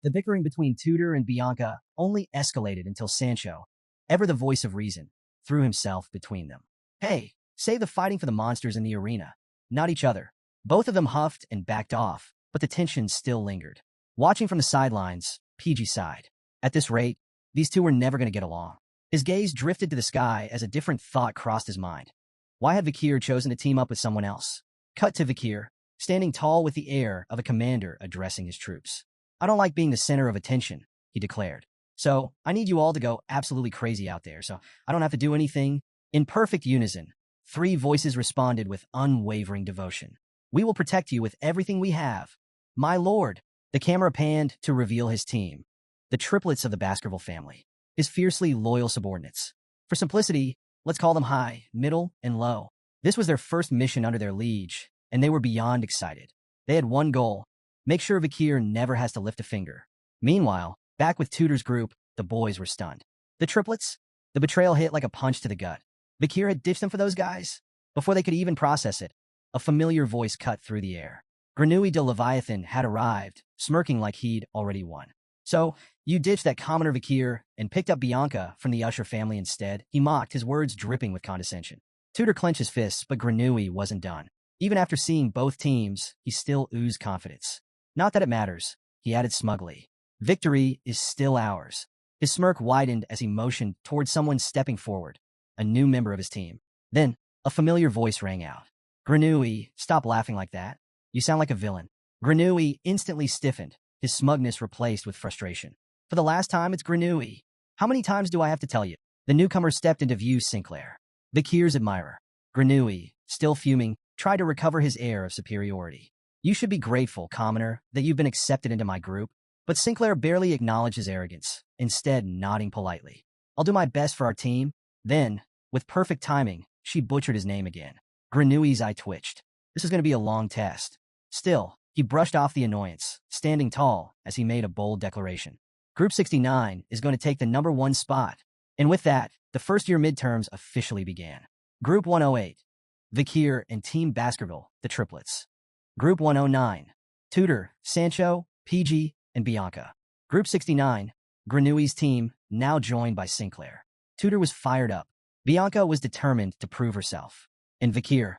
The bickering between Tutor and Bianca only escalated until Sancho, ever the voice of reason, threw himself between them. Hey, save the fighting for the monsters in the arena, not each other. Both of them huffed and backed off, but the tension still lingered. Watching from the sidelines, PG sighed. At this rate, these two were never going to get along. His gaze drifted to the sky as a different thought crossed his mind. Why had Vakir chosen to team up with someone else? Cut to Vakir, standing tall with the air of a commander addressing his troops. I don't like being the center of attention, he declared. So, I need you all to go absolutely crazy out there, so I don't have to do anything. In perfect unison, 3 voices responded with unwavering devotion. We will protect you with everything we have. My lord, the camera panned to reveal his team, the triplets of the Baskerville family, his fiercely loyal subordinates. For simplicity, let's call them high, middle, and low. This was their first mission under their liege, and they were beyond excited. They had one goal: make sure Vakir never has to lift a finger. Meanwhile, back with Tutor's group, the boys were stunned. The triplets? The betrayal hit like a punch to the gut. Vakir had ditched them for those guys? Before they could even process it, a familiar voice cut through the air. Granui de Leviathan had arrived, smirking like he'd already won. So, you ditched that commoner Vakir and picked up Bianca from the Usher family instead? He mocked, his words dripping with condescension. Tutor clenched his fists, but Granui wasn't done. Even after seeing both teams, he still oozed confidence. Not that it matters, he added smugly. Victory is still ours. His smirk widened as he motioned towards someone stepping forward, a new member of his team. Then, a familiar voice rang out. Granui, stop laughing like that. You sound like a villain. Granui instantly stiffened, his smugness replaced with frustration. For the last time, it's Granui. How many times do I have to tell you? The newcomer stepped into view Sinclair, Bakir's admirer. Granui, still fuming, tried to recover his air of superiority. You should be grateful, commoner, that you've been accepted into my group. But Sinclair barely acknowledged his arrogance, instead nodding politely. I'll do my best for our team. Then, with perfect timing, she butchered his name again. Granui's eye twitched. This is going to be a long test. Still, he brushed off the annoyance, standing tall as he made a bold declaration. Group 69 is going to take the #1 spot. And with that, the first-year midterms officially began. Group 108, Vikir and Team Baskerville, the triplets. Group 109, Tudor, Sancho, PG, and Bianca. Group 69, Granui's team, now joined by Sinclair. Tudor was fired up. Bianca was determined to prove herself. And Vikir,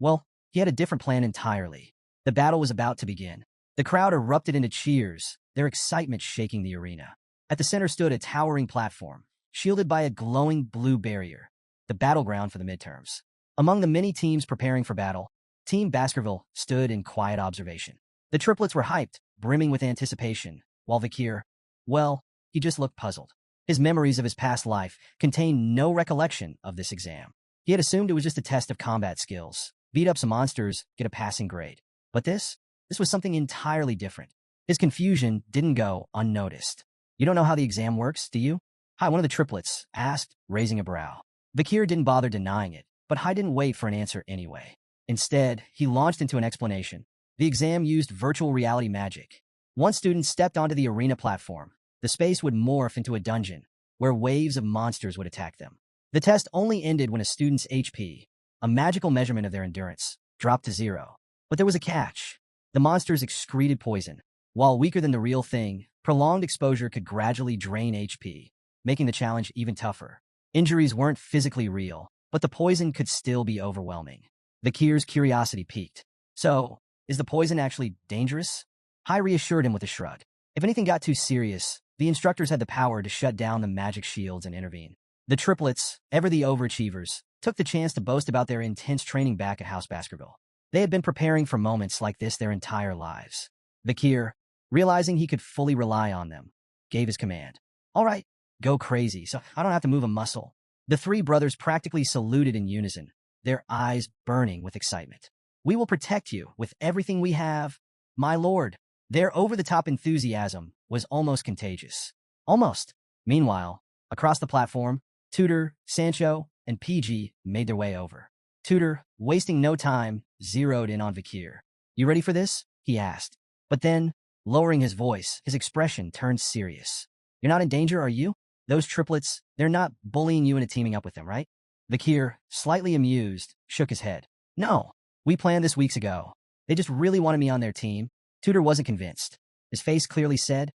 well, he had a different plan entirely. The battle was about to begin. The crowd erupted into cheers, their excitement shaking the arena. At the center stood a towering platform, shielded by a glowing blue barrier, the battleground for the midterms. Among the many teams preparing for battle, Team Baskerville stood in quiet observation. The triplets were hyped, brimming with anticipation, while Vikir, well, he just looked puzzled. His memories of his past life contained no recollection of this exam. He had assumed it was just a test of combat skills, beat up some monsters, get a passing grade. But this was something entirely different. His confusion didn't go unnoticed. You don't know how the exam works, do you? Hai, one of the triplets, asked, raising a brow. Vikir didn't bother denying it, but Hai didn't wait for an answer anyway. Instead, he launched into an explanation. The exam used virtual reality magic. Once students stepped onto the arena platform, the space would morph into a dungeon, where waves of monsters would attack them. The test only ended when a student's HP, a magical measurement of their endurance, dropped to 0. But there was a catch. The monsters excreted poison. While weaker than the real thing, prolonged exposure could gradually drain HP, making the challenge even tougher. Injuries weren't physically real, but the poison could still be overwhelming. Vikir's curiosity piqued. So, is the poison actually dangerous? Hai reassured him with a shrug. If anything got too serious, the instructors had the power to shut down the magic shields and intervene. The triplets, ever the overachievers, took the chance to boast about their intense training back at House Baskerville. They had been preparing for moments like this their entire lives. Vikir, realizing he could fully rely on them, gave his command. All right, go crazy, so I don't have to move a muscle. The three brothers practically saluted in unison, their eyes burning with excitement. We will protect you with everything we have, my lord. Their over-the-top enthusiasm was almost contagious. Almost. Meanwhile, across the platform, Tudor, Sancho, and PG made their way over. Tudor, wasting no time, zeroed in on Vikir. You ready for this? He asked. But then, lowering his voice, his expression turned serious. You're not in danger, are you? Those triplets, they're not bullying you into teaming up with them, right? Vikir, slightly amused, shook his head. No, we planned this weeks ago. They just really wanted me on their team. Tudor wasn't convinced. His face clearly said,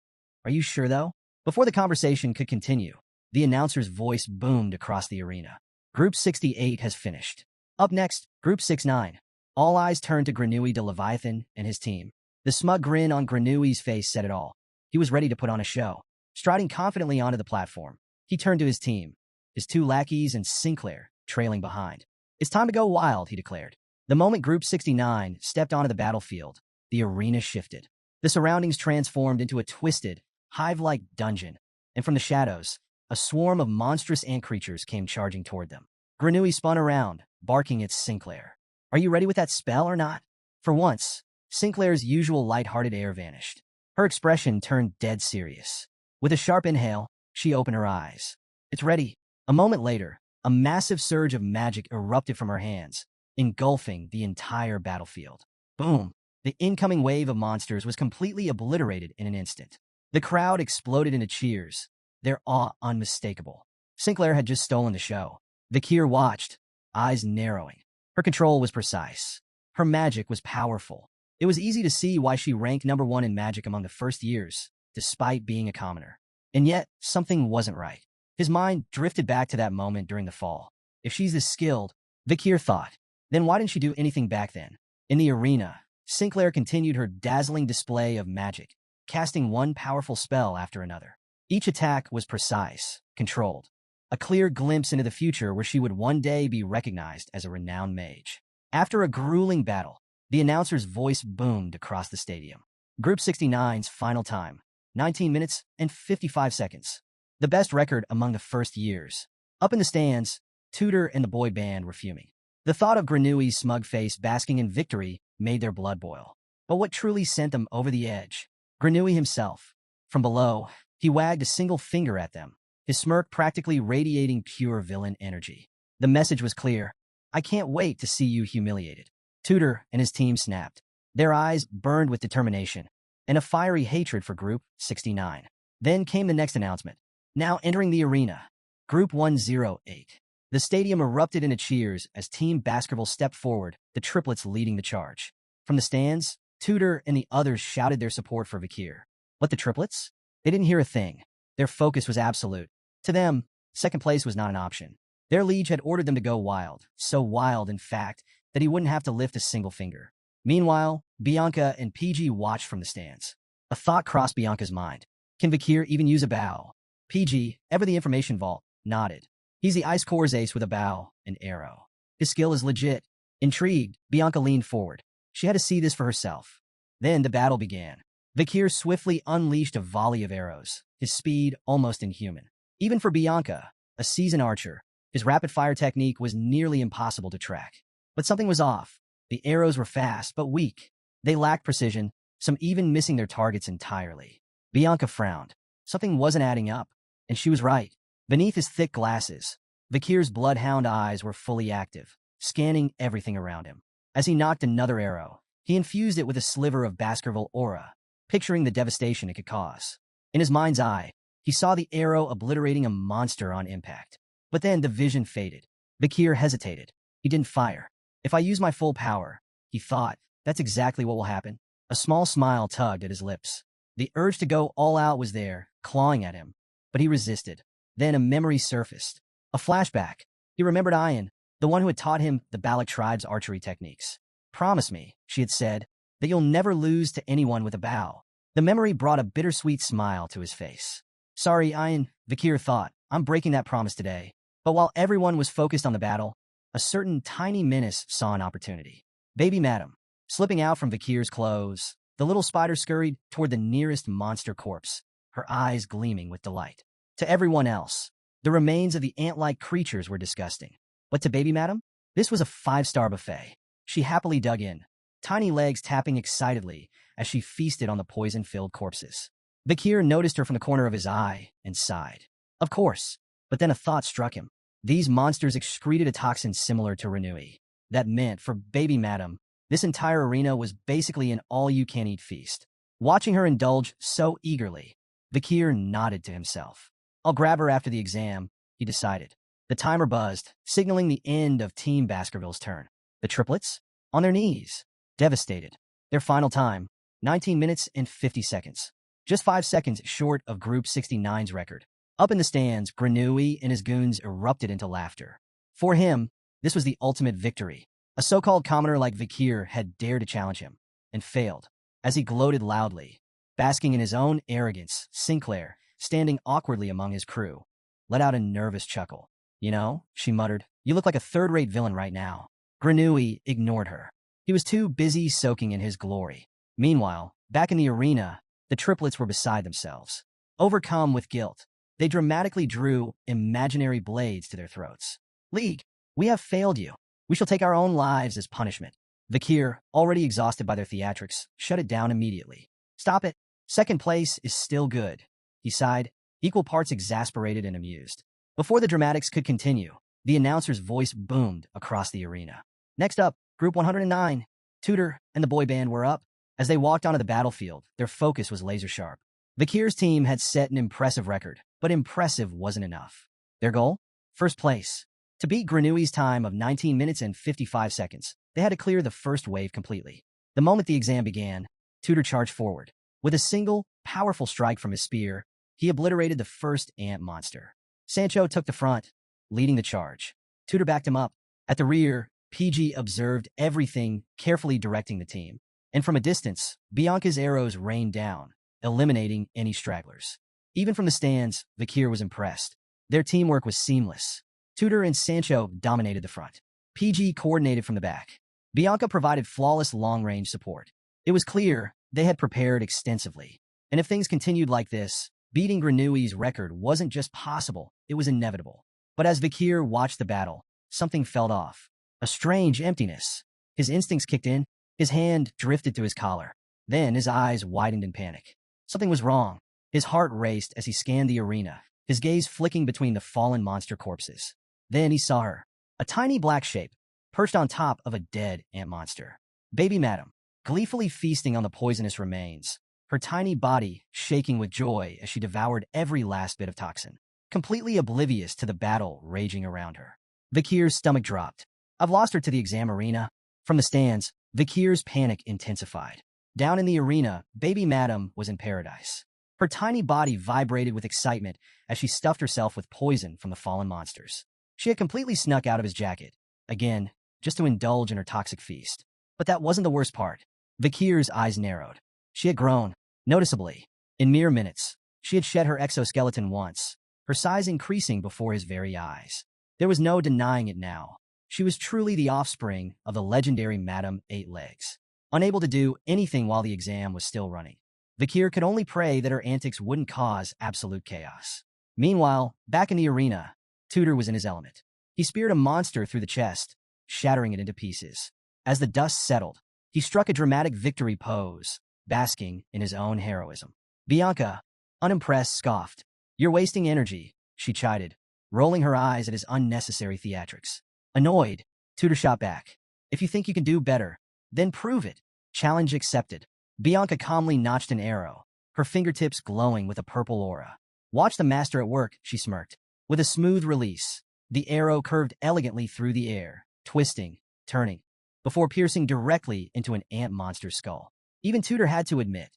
Are you sure, though? Before the conversation could continue, the announcer's voice boomed across the arena. Group 68 has finished. Up next, Group 69. All eyes turned to Granui de Leviathan and his team. The smug grin on Granui's face said it all. He was ready to put on a show. Striding confidently onto the platform, he turned to his team, his two lackeys and Sinclair trailing behind. It's time to go wild, he declared. The moment Group 69 stepped onto the battlefield, the arena shifted. The surroundings transformed into a twisted, hive-like dungeon, and from the shadows, a swarm of monstrous ant creatures came charging toward them. Granui spun around, barking at Sinclair. Are you ready with that spell or not? For once, Sinclair's usual light-hearted air vanished. Her expression turned dead serious. With a sharp inhale, she opened her eyes. It's ready. A moment later, a massive surge of magic erupted from her hands, engulfing the entire battlefield. Boom! The incoming wave of monsters was completely obliterated in an instant. The crowd exploded into cheers, their awe unmistakable. Sinclair had just stolen the show. Vikir watched, eyes narrowing. Her control was precise. Her magic was powerful. It was easy to see why she ranked #1 in magic among the first years, despite being a commoner. And yet, something wasn't right. His mind drifted back to that moment during the fall. If she's this skilled, Vikir thought, then why didn't she do anything back then? In the arena, Sinclair continued her dazzling display of magic, casting one powerful spell after another. Each attack was precise, controlled, a clear glimpse into the future where she would one day be recognized as a renowned mage. After a grueling battle, the announcer's voice boomed across the stadium. Group 69's final time, 19 minutes and 55 seconds. The best record among the first years. Up in the stands, Tudor and the boy band were fuming. The thought of Granui's smug face basking in victory made their blood boil. But what truly sent them over the edge? Granui himself. From below, he wagged a single finger at them, his smirk practically radiating pure villain energy. The message was clear. I can't wait to see you humiliated. Tudor and his team snapped. Their eyes burned with determination and a fiery hatred for Group 69. Then came the next announcement. Now entering the arena, Group 108. The stadium erupted into cheers as Team Baskerville stepped forward, the triplets leading the charge. From the stands, Tudor and the others shouted their support for Vakir. But the triplets? They didn't hear a thing. Their focus was absolute. To them, second place was not an option. Their liege had ordered them to go wild, so wild, in fact, that he wouldn't have to lift a single finger. Meanwhile, Bianca and PG watched from the stands. A thought crossed Bianca's mind. Can Vakir even use a bow? PG, ever the information vault, nodded. He's the Ice Core's ace with a bow and arrow. His skill is legit. Intrigued, Bianca leaned forward. She had to see this for herself. Then the battle began. Vakir swiftly unleashed a volley of arrows, his speed almost inhuman. Even for Bianca, a seasoned archer, his rapid-fire technique was nearly impossible to track. But something was off. The arrows were fast, but weak. They lacked precision, some even missing their targets entirely. Bianca frowned. Something wasn't adding up, and she was right. Beneath his thick glasses, Vakir's bloodhound eyes were fully active, scanning everything around him. As he knocked another arrow, he infused it with a sliver of Baskerville aura, picturing the devastation it could cause. In his mind's eye, he saw the arrow obliterating a monster on impact. But then the vision faded. Vakir hesitated. He didn't fire. If I use my full power, he thought, that's exactly what will happen. A small smile tugged at his lips. The urge to go all out was there, clawing at him. But he resisted. Then a memory surfaced. A flashback. He remembered Ayan, the one who had taught him the Balak tribe's archery techniques. Promise me, she had said, that you'll never lose to anyone with a bow. The memory brought a bittersweet smile to his face. Sorry, Ayan, Vakir thought. I'm breaking that promise today. But while everyone was focused on the battle, a certain tiny menace saw an opportunity. Baby Madam. Slipping out from Vakir's clothes, the little spider scurried toward the nearest monster corpse, her eyes gleaming with delight. To everyone else, the remains of the ant-like creatures were disgusting. But to Baby Madam, this was a five-star buffet. She happily dug in, tiny legs tapping excitedly as she feasted on the poison-filled corpses. Vakir noticed her from the corner of his eye and sighed. Of course, but then a thought struck him. These monsters excreted a toxin similar to Renui. That meant, for Baby Madam, this entire arena was basically an all-you-can-eat feast. Watching her indulge so eagerly, Vakir nodded to himself. I'll grab her after the exam, he decided. The timer buzzed, signaling the end of Team Baskerville's turn. The triplets? On their knees. Devastated. Their final time, 19 minutes and 50 seconds. Just 5 seconds short of Group 69's record. Up in the stands, Granui and his goons erupted into laughter. For him, this was the ultimate victory. A so-called commoner like Vakir had dared to challenge him, and failed. As he gloated loudly, basking in his own arrogance, Sinclair, standing awkwardly among his crew, let out a nervous chuckle. You know, she muttered, you look like a third-rate villain right now. Granui ignored her. He was too busy soaking in his glory. Meanwhile, back in the arena, the triplets were beside themselves. Overcome with guilt, they dramatically drew imaginary blades to their throats. League, we have failed you. We shall take our own lives as punishment. Vakir, already exhausted by their theatrics, shut it down immediately. Stop it. Second place is still good, he sighed, equal parts exasperated and amused. Before the dramatics could continue, the announcer's voice boomed across the arena. Next up, Group 109. Tudor and the boy band were up. As they walked onto the battlefield, their focus was laser-sharp. Vakir's team had set an impressive record, but impressive wasn't enough. Their goal? First place. To beat Granui's time of 19 minutes and 55 seconds, they had to clear the first wave completely. The moment the exam began, Tudor charged forward. With a single, powerful strike from his spear, he obliterated the first ant monster. Sancho took the front, leading the charge. Tudor backed him up. At the rear, PG observed everything, carefully directing the team. And from a distance, Bianca's arrows rained down, eliminating any stragglers. Even from the stands, Vikir was impressed. Their teamwork was seamless. Tudor and Sancho dominated the front. PG coordinated from the back. Bianca provided flawless long-range support. It was clear they had prepared extensively. And if things continued like this, beating Granui's record wasn't just possible, it was inevitable. But as Vikir watched the battle, something felt off. A strange emptiness. His instincts kicked in. His hand drifted to his collar. Then his eyes widened in panic. Something was wrong. His heart raced as he scanned the arena, his gaze flicking between the fallen monster corpses. Then he saw her, a tiny black shape, perched on top of a dead ant monster. Baby Madam, gleefully feasting on the poisonous remains, her tiny body shaking with joy as she devoured every last bit of toxin, completely oblivious to the battle raging around her. Vikir's stomach dropped. I've lost her to the exam arena. From the stands, Vikir's panic intensified. Down in the arena, Baby Madam was in paradise. Her tiny body vibrated with excitement as she stuffed herself with poison from the fallen monsters. She had completely snuck out of his jacket, again, just to indulge in her toxic feast. But that wasn't the worst part. Vikir's eyes narrowed. She had grown, noticeably. In mere minutes, she had shed her exoskeleton once, her size increasing before his very eyes. There was no denying it now. She was truly the offspring of the legendary Madame Eight Legs. Unable to do anything while the exam was still running, Vikir could only pray that her antics wouldn't cause absolute chaos. Meanwhile, back in the arena, Tudor was in his element. He speared a monster through the chest, shattering it into pieces. As the dust settled, he struck a dramatic victory pose, basking in his own heroism. Bianca, unimpressed, scoffed. You're wasting energy, she chided, rolling her eyes at his unnecessary theatrics. Annoyed, Tudor shot back. If you think you can do better, then prove it. Challenge accepted. Bianca calmly notched an arrow, her fingertips glowing with a purple aura. Watch the master at work, she smirked. With a smooth release, the arrow curved elegantly through the air, twisting, turning, before piercing directly into an ant monster's skull. Even Tudor had to admit,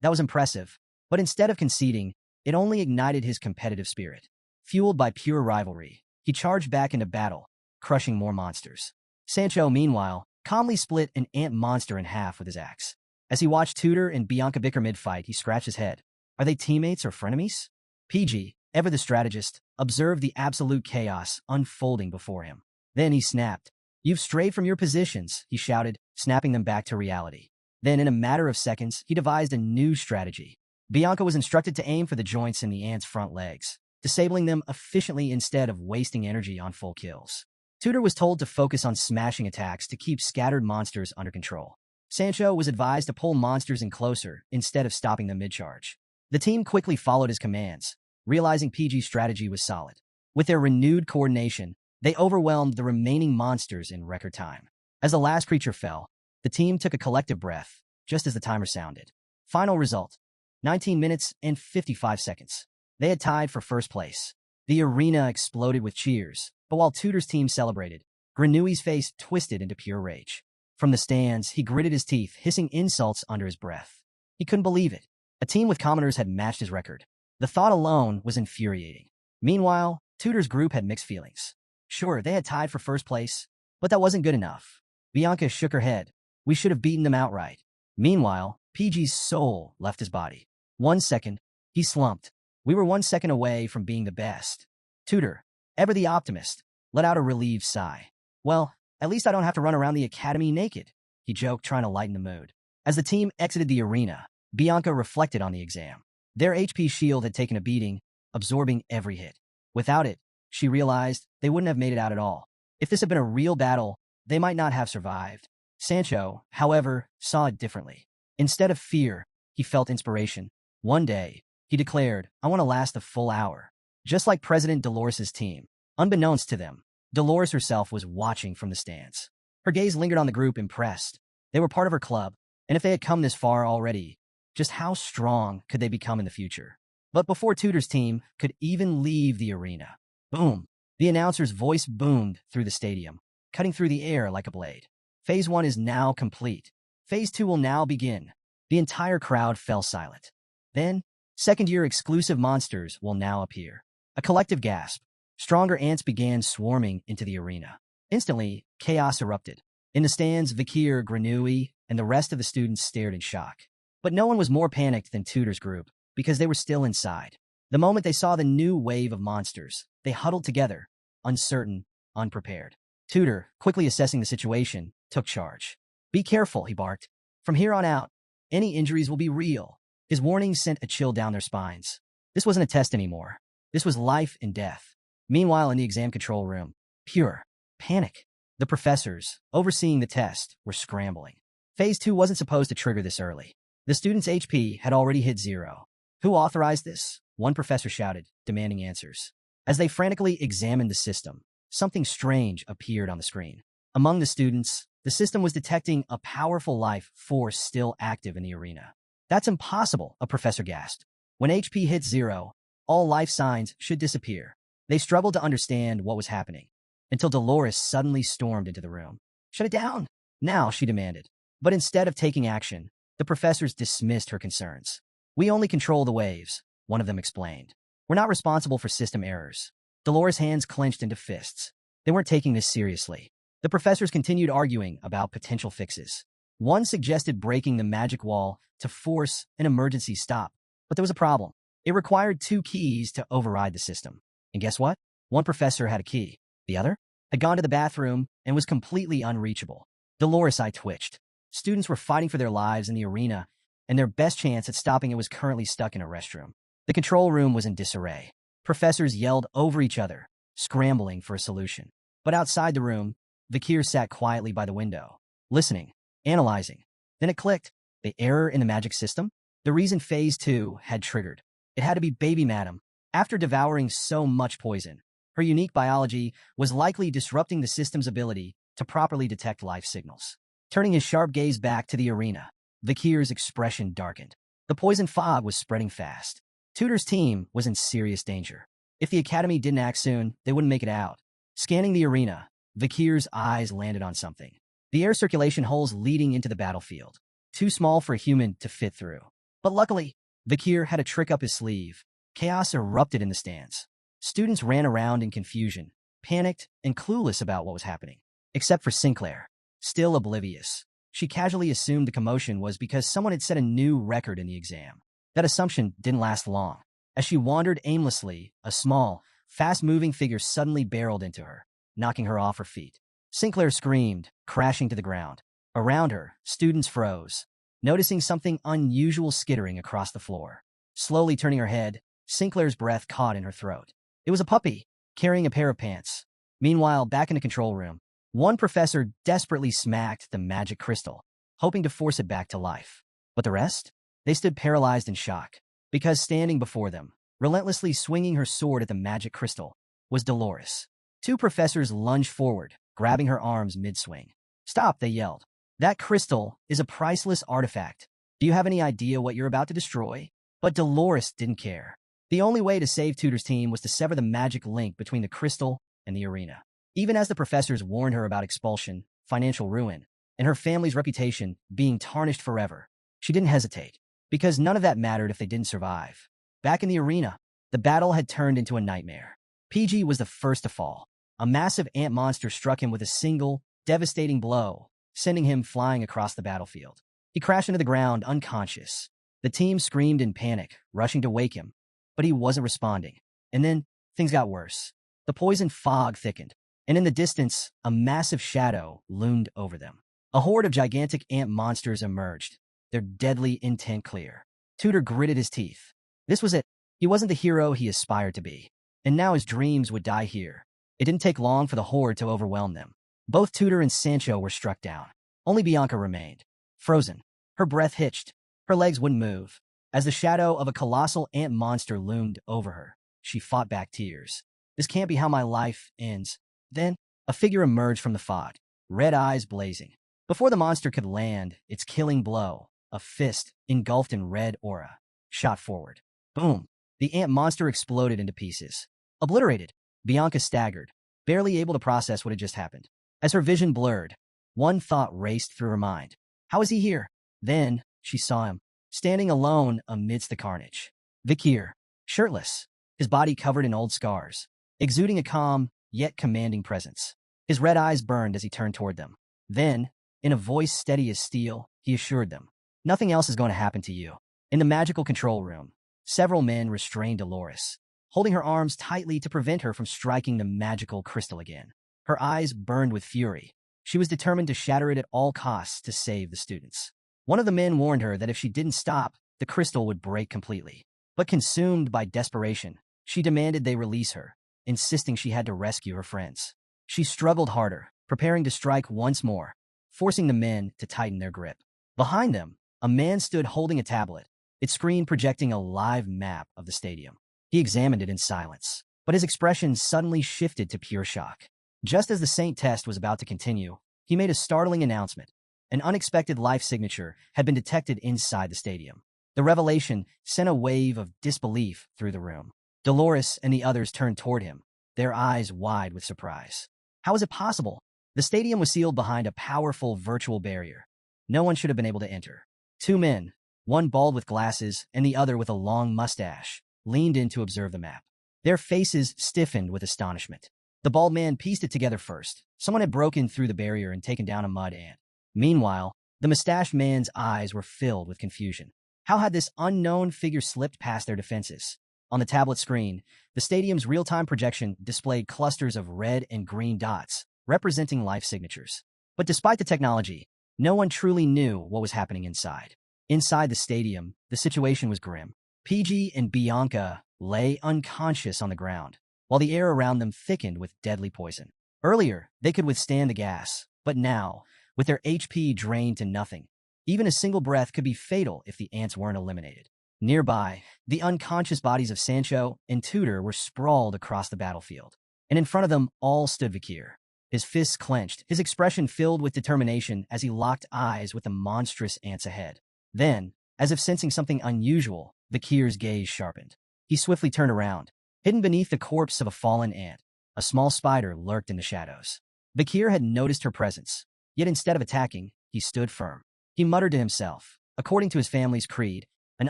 that was impressive, but instead of conceding, it only ignited his competitive spirit. Fueled by pure rivalry, he charged back into battle, crushing more monsters. Sancho, meanwhile, calmly split an ant monster in half with his axe. As he watched Tudor and Bianca bicker mid-fight, he scratched his head. Are they teammates or frenemies? PG, ever the strategist, observed the absolute chaos unfolding before him. Then he snapped. You've strayed from your positions, he shouted, snapping them back to reality. Then, in a matter of seconds, he devised a new strategy. Bianca was instructed to aim for the joints in the ant's front legs, disabling them efficiently instead of wasting energy on full kills. Tudor was told to focus on smashing attacks to keep scattered monsters under control. Sancho was advised to pull monsters in closer instead of stopping them mid-charge. The team quickly followed his commands, realizing PG's strategy was solid. With their renewed coordination, they overwhelmed the remaining monsters in record time. As the last creature fell, the team took a collective breath, just as the timer sounded. Final result, 19 minutes and 55 seconds. They had tied for first place. The arena exploded with cheers, but while Tudor's team celebrated, Granui's face twisted into pure rage. From the stands, he gritted his teeth, hissing insults under his breath. He couldn't believe it. A team with commoners had matched his record. The thought alone was infuriating. Meanwhile, Tudor's group had mixed feelings. Sure, they had tied for first place, but that wasn't good enough. Bianca shook her head. We should have beaten them outright. Meanwhile, PG's soul left his body. 1 second, he slumped. We were 1 second away from being the best. Tudor, ever the optimist, let out a relieved sigh. Well, at least I don't have to run around the academy naked, he joked, trying to lighten the mood. As the team exited the arena, Bianca reflected on the exam. Their HP shield had taken a beating, absorbing every hit. Without it, she realized they wouldn't have made it out at all. If this had been a real battle, they might not have survived. Sancho, however, saw it differently. Instead of fear, he felt inspiration. One day, he declared, I want to last a full hour. Just like President Dolores' team. Unbeknownst to them, Dolores herself was watching from the stands. Her gaze lingered on the group, impressed. They were part of her club, and if they had come this far already, just how strong could they become in the future? But before Tudor's team could even leave the arena, boom, the announcer's voice boomed through the stadium, cutting through the air like a blade. Phase 1 is now complete. Phase 2 will now begin. The entire crowd fell silent. Then, second-year exclusive monsters will now appear. A collective gasp. Stronger ants began swarming into the arena. Instantly, chaos erupted. In the stands, Vikir, Granui, and the rest of the students stared in shock. But no one was more panicked than Tudor's group, because they were still inside. The moment they saw the new wave of monsters, they huddled together, uncertain, unprepared. Tudor, quickly assessing the situation, took charge. "Be careful," he barked. "From here on out, any injuries will be real." His warning sent a chill down their spines. This wasn't a test anymore. This was life and death. Meanwhile, in the exam control room, pure panic. The professors, overseeing the test, were scrambling. Phase 2 wasn't supposed to trigger this early. The students' HP had already hit 0. "Who authorized this?" one professor shouted, demanding answers. As they frantically examined the system, something strange appeared on the screen. Among the students, the system was detecting a powerful life force still active in the arena. "That's impossible," a professor gasped. "When HP hits 0, all life signs should disappear." They struggled to understand what was happening, until Dolores suddenly stormed into the room. "Shut it down! Now," she demanded. But instead of taking action, the professors dismissed her concerns. "We only control the waves," one of them explained. "We're not responsible for system errors." Dolores' hands clenched into fists. They weren't taking this seriously. The professors continued arguing about potential fixes. One suggested breaking the magic wall to force an emergency stop. But there was a problem. It required 2 keys to override the system. And guess what? One professor had a key. The other had gone to the bathroom and was completely unreachable. Dolores' eye twitched. Students were fighting for their lives in the arena, and their best chance at stopping it was currently stuck in a restroom. The control room was in disarray. Professors yelled over each other, scrambling for a solution. But outside the room, Vikir sat quietly by the window, listening, analyzing. Then it clicked. The error in the magic system? The reason Phase 2 had triggered. It had to be Baby Madam. After devouring so much poison, her unique biology was likely disrupting the system's ability to properly detect life signals. Turning his sharp gaze back to the arena, Vikir's expression darkened. The poison fog was spreading fast. Tudor's team was in serious danger. If the academy didn't act soon, they wouldn't make it out. Scanning the arena, Vikir's eyes landed on something. The air circulation holes leading into the battlefield. Too small for a human to fit through. But luckily, Vikir had a trick up his sleeve. Chaos erupted in the stands. Students ran around in confusion, panicked and clueless about what was happening. Except for Sinclair, still oblivious. She casually assumed the commotion was because someone had set a new record in the exam. That assumption didn't last long. As she wandered aimlessly, a small, fast-moving figure suddenly barreled into her, knocking her off her feet. Sinclair screamed, crashing to the ground. Around her, students froze, noticing something unusual skittering across the floor. Slowly turning her head, Sinclair's breath caught in her throat. It was a puppy, carrying a pair of pants. Meanwhile, back in the control room, one professor desperately smacked the magic crystal, hoping to force it back to life. But the rest? They stood paralyzed in shock, because standing before them, relentlessly swinging her sword at the magic crystal, was Dolores. 2 professors lunged forward, grabbing her arms mid-swing. "Stop," they yelled. "That crystal is a priceless artifact. Do you have any idea what you're about to destroy?" But Dolores didn't care. The only way to save Tudor's team was to sever the magic link between the crystal and the arena. Even as the professors warned her about expulsion, financial ruin, and her family's reputation being tarnished forever, she didn't hesitate, because none of that mattered if they didn't survive. Back in the arena, the battle had turned into a nightmare. PG was the first to fall. A massive ant monster struck him with a single, devastating blow, sending him flying across the battlefield. He crashed into the ground unconscious. The team screamed in panic, rushing to wake him, but he wasn't responding. And then, things got worse. The poison fog thickened, and in the distance, a massive shadow loomed over them. A horde of gigantic ant monsters emerged, their deadly intent clear. Tudor gritted his teeth. This was it. He wasn't the hero he aspired to be, and now his dreams would die here. It didn't take long for the horde to overwhelm them. Both Tudor and Sancho were struck down. Only Bianca remained, frozen. Her breath hitched. Her legs wouldn't move. As the shadow of a colossal ant monster loomed over her, she fought back tears. This can't be how my life ends. Then, a figure emerged from the fog, red eyes blazing. Before the monster could land its killing blow, a fist, engulfed in red aura, shot forward. Boom! The ant monster exploded into pieces. Obliterated, Bianca staggered, barely able to process what had just happened. As her vision blurred, one thought raced through her mind. How is he here? Then, she saw him, standing alone amidst the carnage. Vikir, shirtless, his body covered in old scars, exuding a calm, yet commanding presence. His red eyes burned as he turned toward them. Then, in a voice steady as steel, he assured them, "Nothing else is going to happen to you." In the magical control room, several men restrained Dolores, holding her arms tightly to prevent her from striking the magical crystal again. Her eyes burned with fury. She was determined to shatter it at all costs to save the students. One of the men warned her that if she didn't stop, the crystal would break completely. But consumed by desperation, she demanded they release her, insisting she had to rescue her friends. She struggled harder, preparing to strike once more, forcing the men to tighten their grip. Behind them, a man stood holding a tablet, its screen projecting a live map of the stadium. He examined it in silence, but his expression suddenly shifted to pure shock. Just as the Saint test was about to continue, he made a startling announcement. An unexpected life signature had been detected inside the stadium. The revelation sent a wave of disbelief through the room. Dolores and the others turned toward him, their eyes wide with surprise. How is it possible? The stadium was sealed behind a powerful virtual barrier. No one should have been able to enter. Two men, one bald with glasses and the other with a long mustache, leaned in to observe the map. Their faces stiffened with astonishment. The bald man pieced it together first. Someone had broken through the barrier and taken down a mud ant. Meanwhile, the mustached man's eyes were filled with confusion. How had this unknown figure slipped past their defenses? On the tablet screen, the stadium's real-time projection displayed clusters of red and green dots, representing life signatures. But despite the technology, no one truly knew what was happening inside. Inside the stadium, the situation was grim. PG and Bianca lay unconscious on the ground, while the air around them thickened with deadly poison. Earlier, they could withstand the gas, but now, with their HP drained to nothing, even a single breath could be fatal if the ants weren't eliminated. Nearby, the unconscious bodies of Sancho and Tudor were sprawled across the battlefield, and in front of them all stood Vakir. His fists clenched, his expression filled with determination as he locked eyes with the monstrous ants ahead. Then, as if sensing something unusual, Vakir's gaze sharpened. He swiftly turned around. Hidden beneath the corpse of a fallen ant, a small spider lurked in the shadows. Vakir had noticed her presence, yet instead of attacking, he stood firm. He muttered to himself. According to his family's creed, an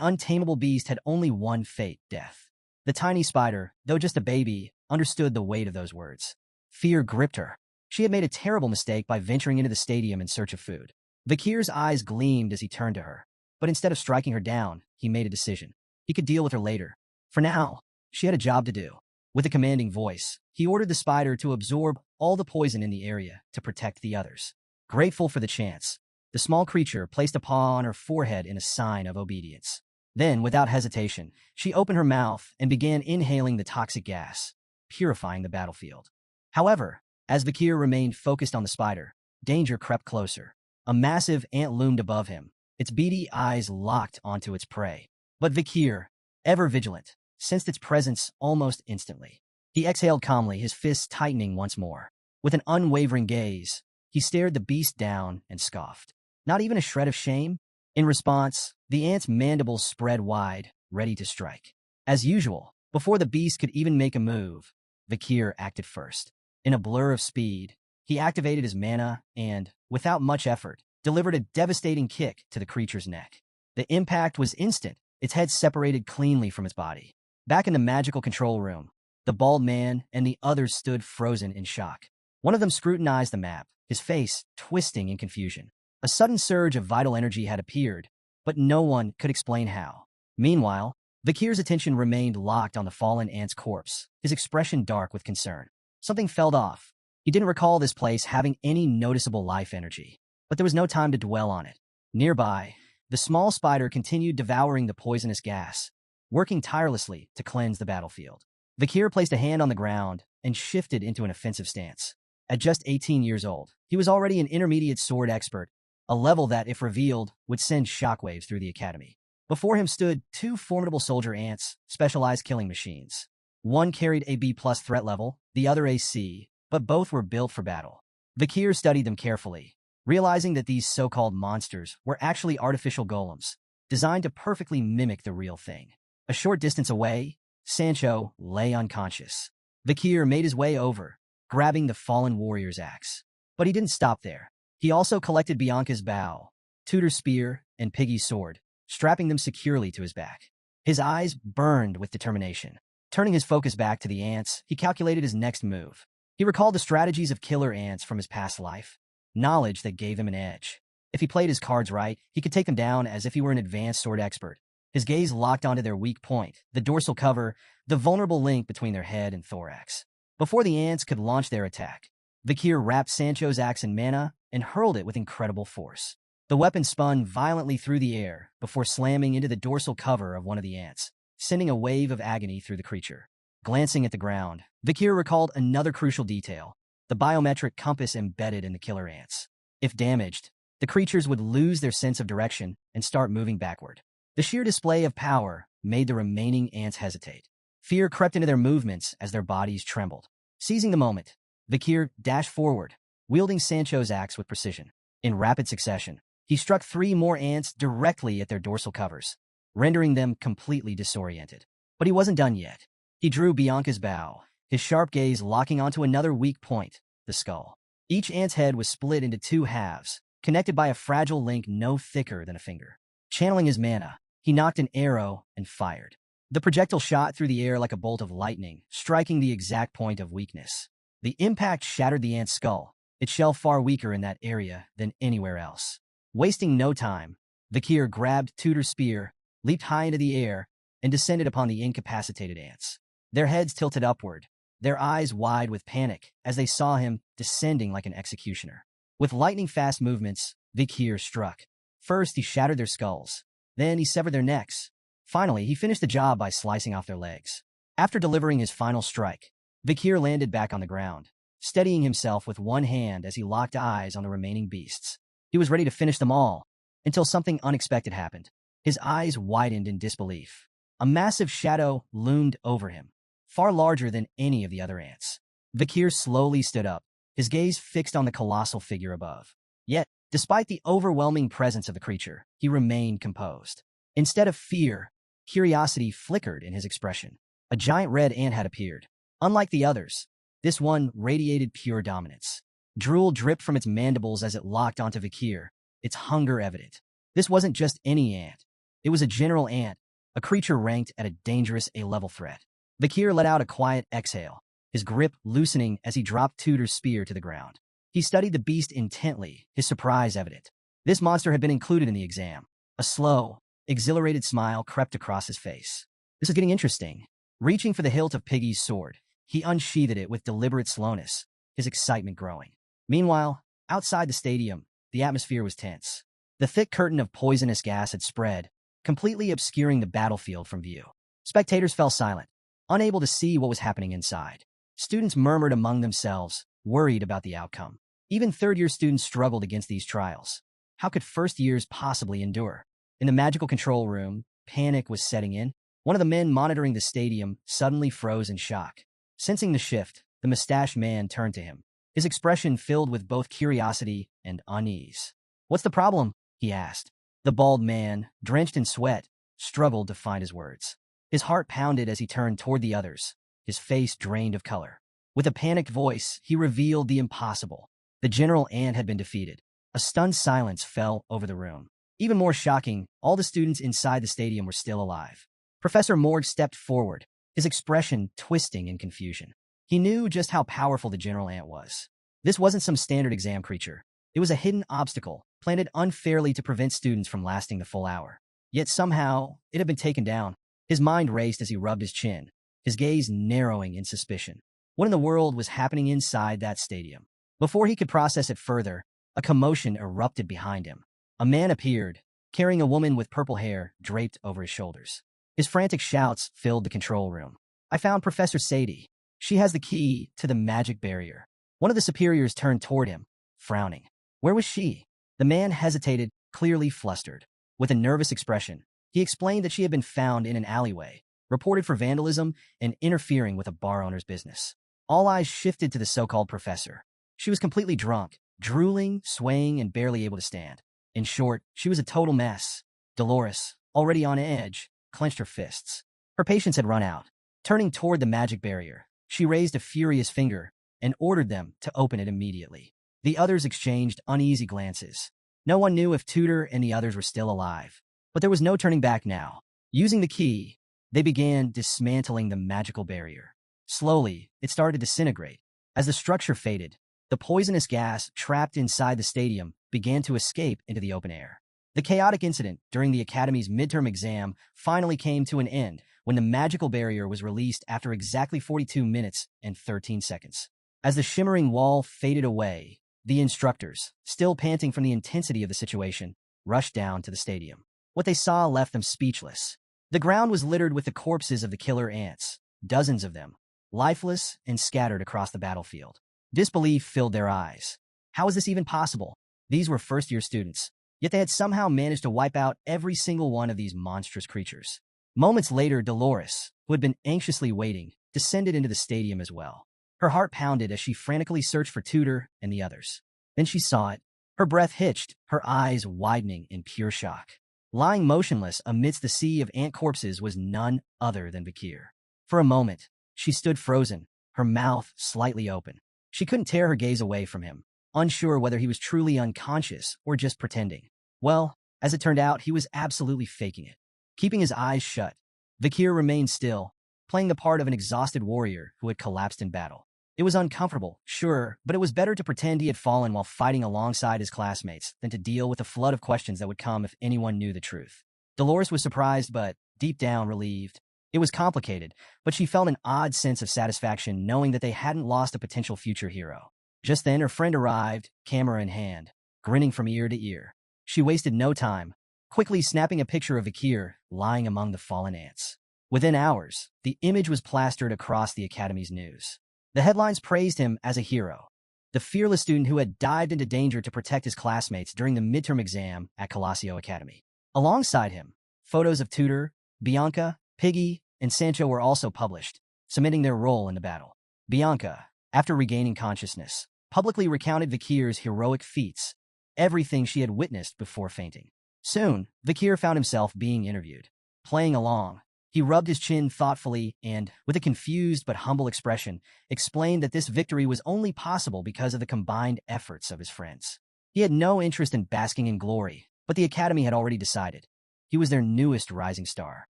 untamable beast had only one fate, death. The tiny spider, though just a baby, understood the weight of those words. Fear gripped her. She had made a terrible mistake by venturing into the stadium in search of food. Vakir's eyes gleamed as he turned to her, but instead of striking her down, he made a decision. He could deal with her later. For now, she had a job to do. With a commanding voice, he ordered the spider to absorb all the poison in the area to protect the others. Grateful for the chance, the small creature placed a paw on her forehead in a sign of obedience. Then, without hesitation, she opened her mouth and began inhaling the toxic gas, purifying the battlefield. However, as Vakir remained focused on the spider, danger crept closer. A massive ant loomed above him, its beady eyes locked onto its prey. But Vakir, ever vigilant, sensed its presence almost instantly. He exhaled calmly, his fists tightening once more. With an unwavering gaze, he stared the beast down and scoffed. Not even a shred of shame? In response, the ant's mandibles spread wide, ready to strike. As usual, before the beast could even make a move, Vakir acted first. In a blur of speed, he activated his mana and, without much effort, delivered a devastating kick to the creature's neck. The impact was instant, its head separated cleanly from its body. Back in the magical control room, the bald man and the others stood frozen in shock. One of them scrutinized the map, his face twisting in confusion. A sudden surge of vital energy had appeared, but no one could explain how. Meanwhile, Vakir's attention remained locked on the fallen ant's corpse, his expression dark with concern. Something felt off. He didn't recall this place having any noticeable life energy, but there was no time to dwell on it. Nearby, the small spider continued devouring the poisonous gas, working tirelessly to cleanse the battlefield. Vakir placed a hand on the ground and shifted into an offensive stance. At just 18 years old, he was already an intermediate sword expert, a level that, if revealed, would send shockwaves through the academy. Before him stood two formidable soldier ants, specialized killing machines. One carried a B+ threat level, the other a C, but both were built for battle. Vakir studied them carefully, realizing that these so-called monsters were actually artificial golems, designed to perfectly mimic the real thing. A short distance away, Sancho lay unconscious. Vakir made his way over, grabbing the fallen warrior's axe. But he didn't stop there. He also collected Bianca's bow, Tudor's spear, and Piggy's sword, strapping them securely to his back. His eyes burned with determination. Turning his focus back to the ants, he calculated his next move. He recalled the strategies of killer ants from his past life. knowledge that gave him an edge. If he played his cards right, he could take them down as if he were an advanced sword expert. His gaze locked onto their weak point, the dorsal cover, the vulnerable link between their head and thorax. Before the ants could launch their attack, Vikir wrapped Sancho's axe in mana and hurled it with incredible force. The weapon spun violently through the air before slamming into the dorsal cover of one of the ants, sending a wave of agony through the creature. Glancing at the ground, Vikir recalled another crucial detail, the biometric compass embedded in the killer ants. If damaged, the creatures would lose their sense of direction and start moving backward. The sheer display of power made the remaining ants hesitate. Fear crept into their movements as their bodies trembled. Seizing the moment, Vikir dashed forward, wielding Sancho's axe with precision. In rapid succession, he struck 3 more ants directly at their dorsal covers, rendering them completely disoriented. But he wasn't done yet. He drew Bianca's bow, his sharp gaze locking onto another weak point, the skull. Each ant's head was split into 2 halves, connected by a fragile link no thicker than a finger. Channeling his mana, he knocked an arrow and fired. The projectile shot through the air like a bolt of lightning, striking the exact point of weakness. The impact shattered the ant's skull, its shell far weaker in that area than anywhere else. Wasting no time, Vikir grabbed Tutor's spear, leaped high into the air, and descended upon the incapacitated ants. Their heads tilted upward, their eyes wide with panic as they saw him descending like an executioner. With lightning-fast movements, Vikir struck. First, he shattered their skulls. Then he severed their necks. Finally, he finished the job by slicing off their legs. After delivering his final strike, Vikir landed back on the ground, steadying himself with one hand as he locked eyes on the remaining beasts. He was ready to finish them all, until something unexpected happened. His eyes widened in disbelief. A massive shadow loomed over him, far larger than any of the other ants. Vikir slowly stood up, his gaze fixed on the colossal figure above. Yet, despite the overwhelming presence of the creature, he remained composed. Instead of fear, curiosity flickered in his expression. A giant red ant had appeared. Unlike the others, this one radiated pure dominance. Drool dripped from its mandibles as it locked onto Vikir, its hunger evident. This wasn't just any ant. It was a general ant, a creature ranked at a dangerous A-level threat. Vikir let out a quiet exhale, his grip loosening as he dropped Tutor's spear to the ground. He studied the beast intently, his surprise evident. This monster had been included in the exam. A slow, exhilarated smile crept across his face. This is getting interesting. Reaching for the hilt of Piggy's sword, he unsheathed it with deliberate slowness, his excitement growing. Meanwhile, outside the stadium, the atmosphere was tense. The thick curtain of poisonous gas had spread, completely obscuring the battlefield from view. Spectators fell silent, unable to see what was happening inside. Students murmured among themselves, worried about the outcome. Even third-year students struggled against these trials. How could first years possibly endure? In the magical control room, panic was setting in. One of the men monitoring the stadium suddenly froze in shock. Sensing the shift, the mustached man turned to him, his expression filled with both curiosity and unease. "What's the problem?" he asked. The bald man, drenched in sweat, struggled to find his words. His heart pounded as he turned toward the others, his face drained of color. With a panicked voice, he revealed the impossible. The general ant had been defeated. A stunned silence fell over the room. Even more shocking, all the students inside the stadium were still alive. Professor Morg stepped forward, his expression twisting in confusion. He knew just how powerful the general ant was. This wasn't some standard exam creature. It was a hidden obstacle, planted unfairly to prevent students from lasting the full hour. Yet somehow, it had been taken down. His mind raced as he rubbed his chin, his gaze narrowing in suspicion. What in the world was happening inside that stadium? Before he could process it further, a commotion erupted behind him. A man appeared, carrying a woman with purple hair draped over his shoulders. His frantic shouts filled the control room. "I found Professor Sadie. She has the key to the magic barrier." One of the superiors turned toward him, frowning. Where was she? The man hesitated, clearly flustered. With a nervous expression, he explained that she had been found in an alleyway, reported for vandalism and interfering with a bar owner's business. All eyes shifted to the so-called professor. She was completely drunk, drooling, swaying, and barely able to stand. In short, she was a total mess. Dolores, already on edge, clenched her fists. Her patience had run out. Turning toward the magic barrier, she raised a furious finger and ordered them to open it immediately. The others exchanged uneasy glances. No one knew if Tutor and the others were still alive. But there was no turning back now. Using the key, they began dismantling the magical barrier. Slowly, it started to disintegrate. As the structure faded, The poisonous gas trapped inside the stadium began to escape into the open air. The chaotic incident during the Academy's midterm exam finally came to an end when the magical barrier was released after exactly 42 minutes and 13 seconds. As the shimmering wall faded away, the instructors, still panting from the intensity of the situation, rushed down to the stadium. What they saw left them speechless. The ground was littered with the corpses of the killer ants, dozens of them, lifeless and scattered across the battlefield. Disbelief filled their eyes. How was this even possible? These were first-year students, yet they had somehow managed to wipe out every single one of these monstrous creatures. Moments later, Dolores, who had been anxiously waiting, descended into the stadium as well. Her heart pounded as she frantically searched for Tudor and the others. Then she saw it. Her breath hitched, her eyes widening in pure shock. Lying motionless amidst the sea of ant corpses was none other than Vakir. For a moment, she stood frozen, her mouth slightly open. She couldn't tear her gaze away from him, unsure whether he was truly unconscious or just pretending. Well, as it turned out, he was absolutely faking it. Keeping his eyes shut, Vakir remained still, playing the part of an exhausted warrior who had collapsed in battle. It was uncomfortable, sure, but it was better to pretend he had fallen while fighting alongside his classmates than to deal with the flood of questions that would come if anyone knew the truth. Dolores was surprised but, deep down, relieved. It was complicated, but she felt an odd sense of satisfaction knowing that they hadn't lost a potential future hero. Just then, her friend arrived, camera in hand, grinning from ear to ear. She wasted no time, quickly snapping a picture of Vakir lying among the fallen ants. Within hours, the image was plastered across the Academy's news. The headlines praised him as a hero, the fearless student who had dived into danger to protect his classmates during the midterm exam at Colosio Academy. Alongside him, photos of Tudor, Bianca, Piggy, and Sancho were also published, cementing their role in the battle. Bianca, after regaining consciousness, publicly recounted Vakir's heroic feats, everything she had witnessed before fainting. Soon, Vakir found himself being interviewed. Playing along, he rubbed his chin thoughtfully and, with a confused but humble expression, explained that this victory was only possible because of the combined efforts of his friends. He had no interest in basking in glory, but the Academy had already decided. He was their newest rising star.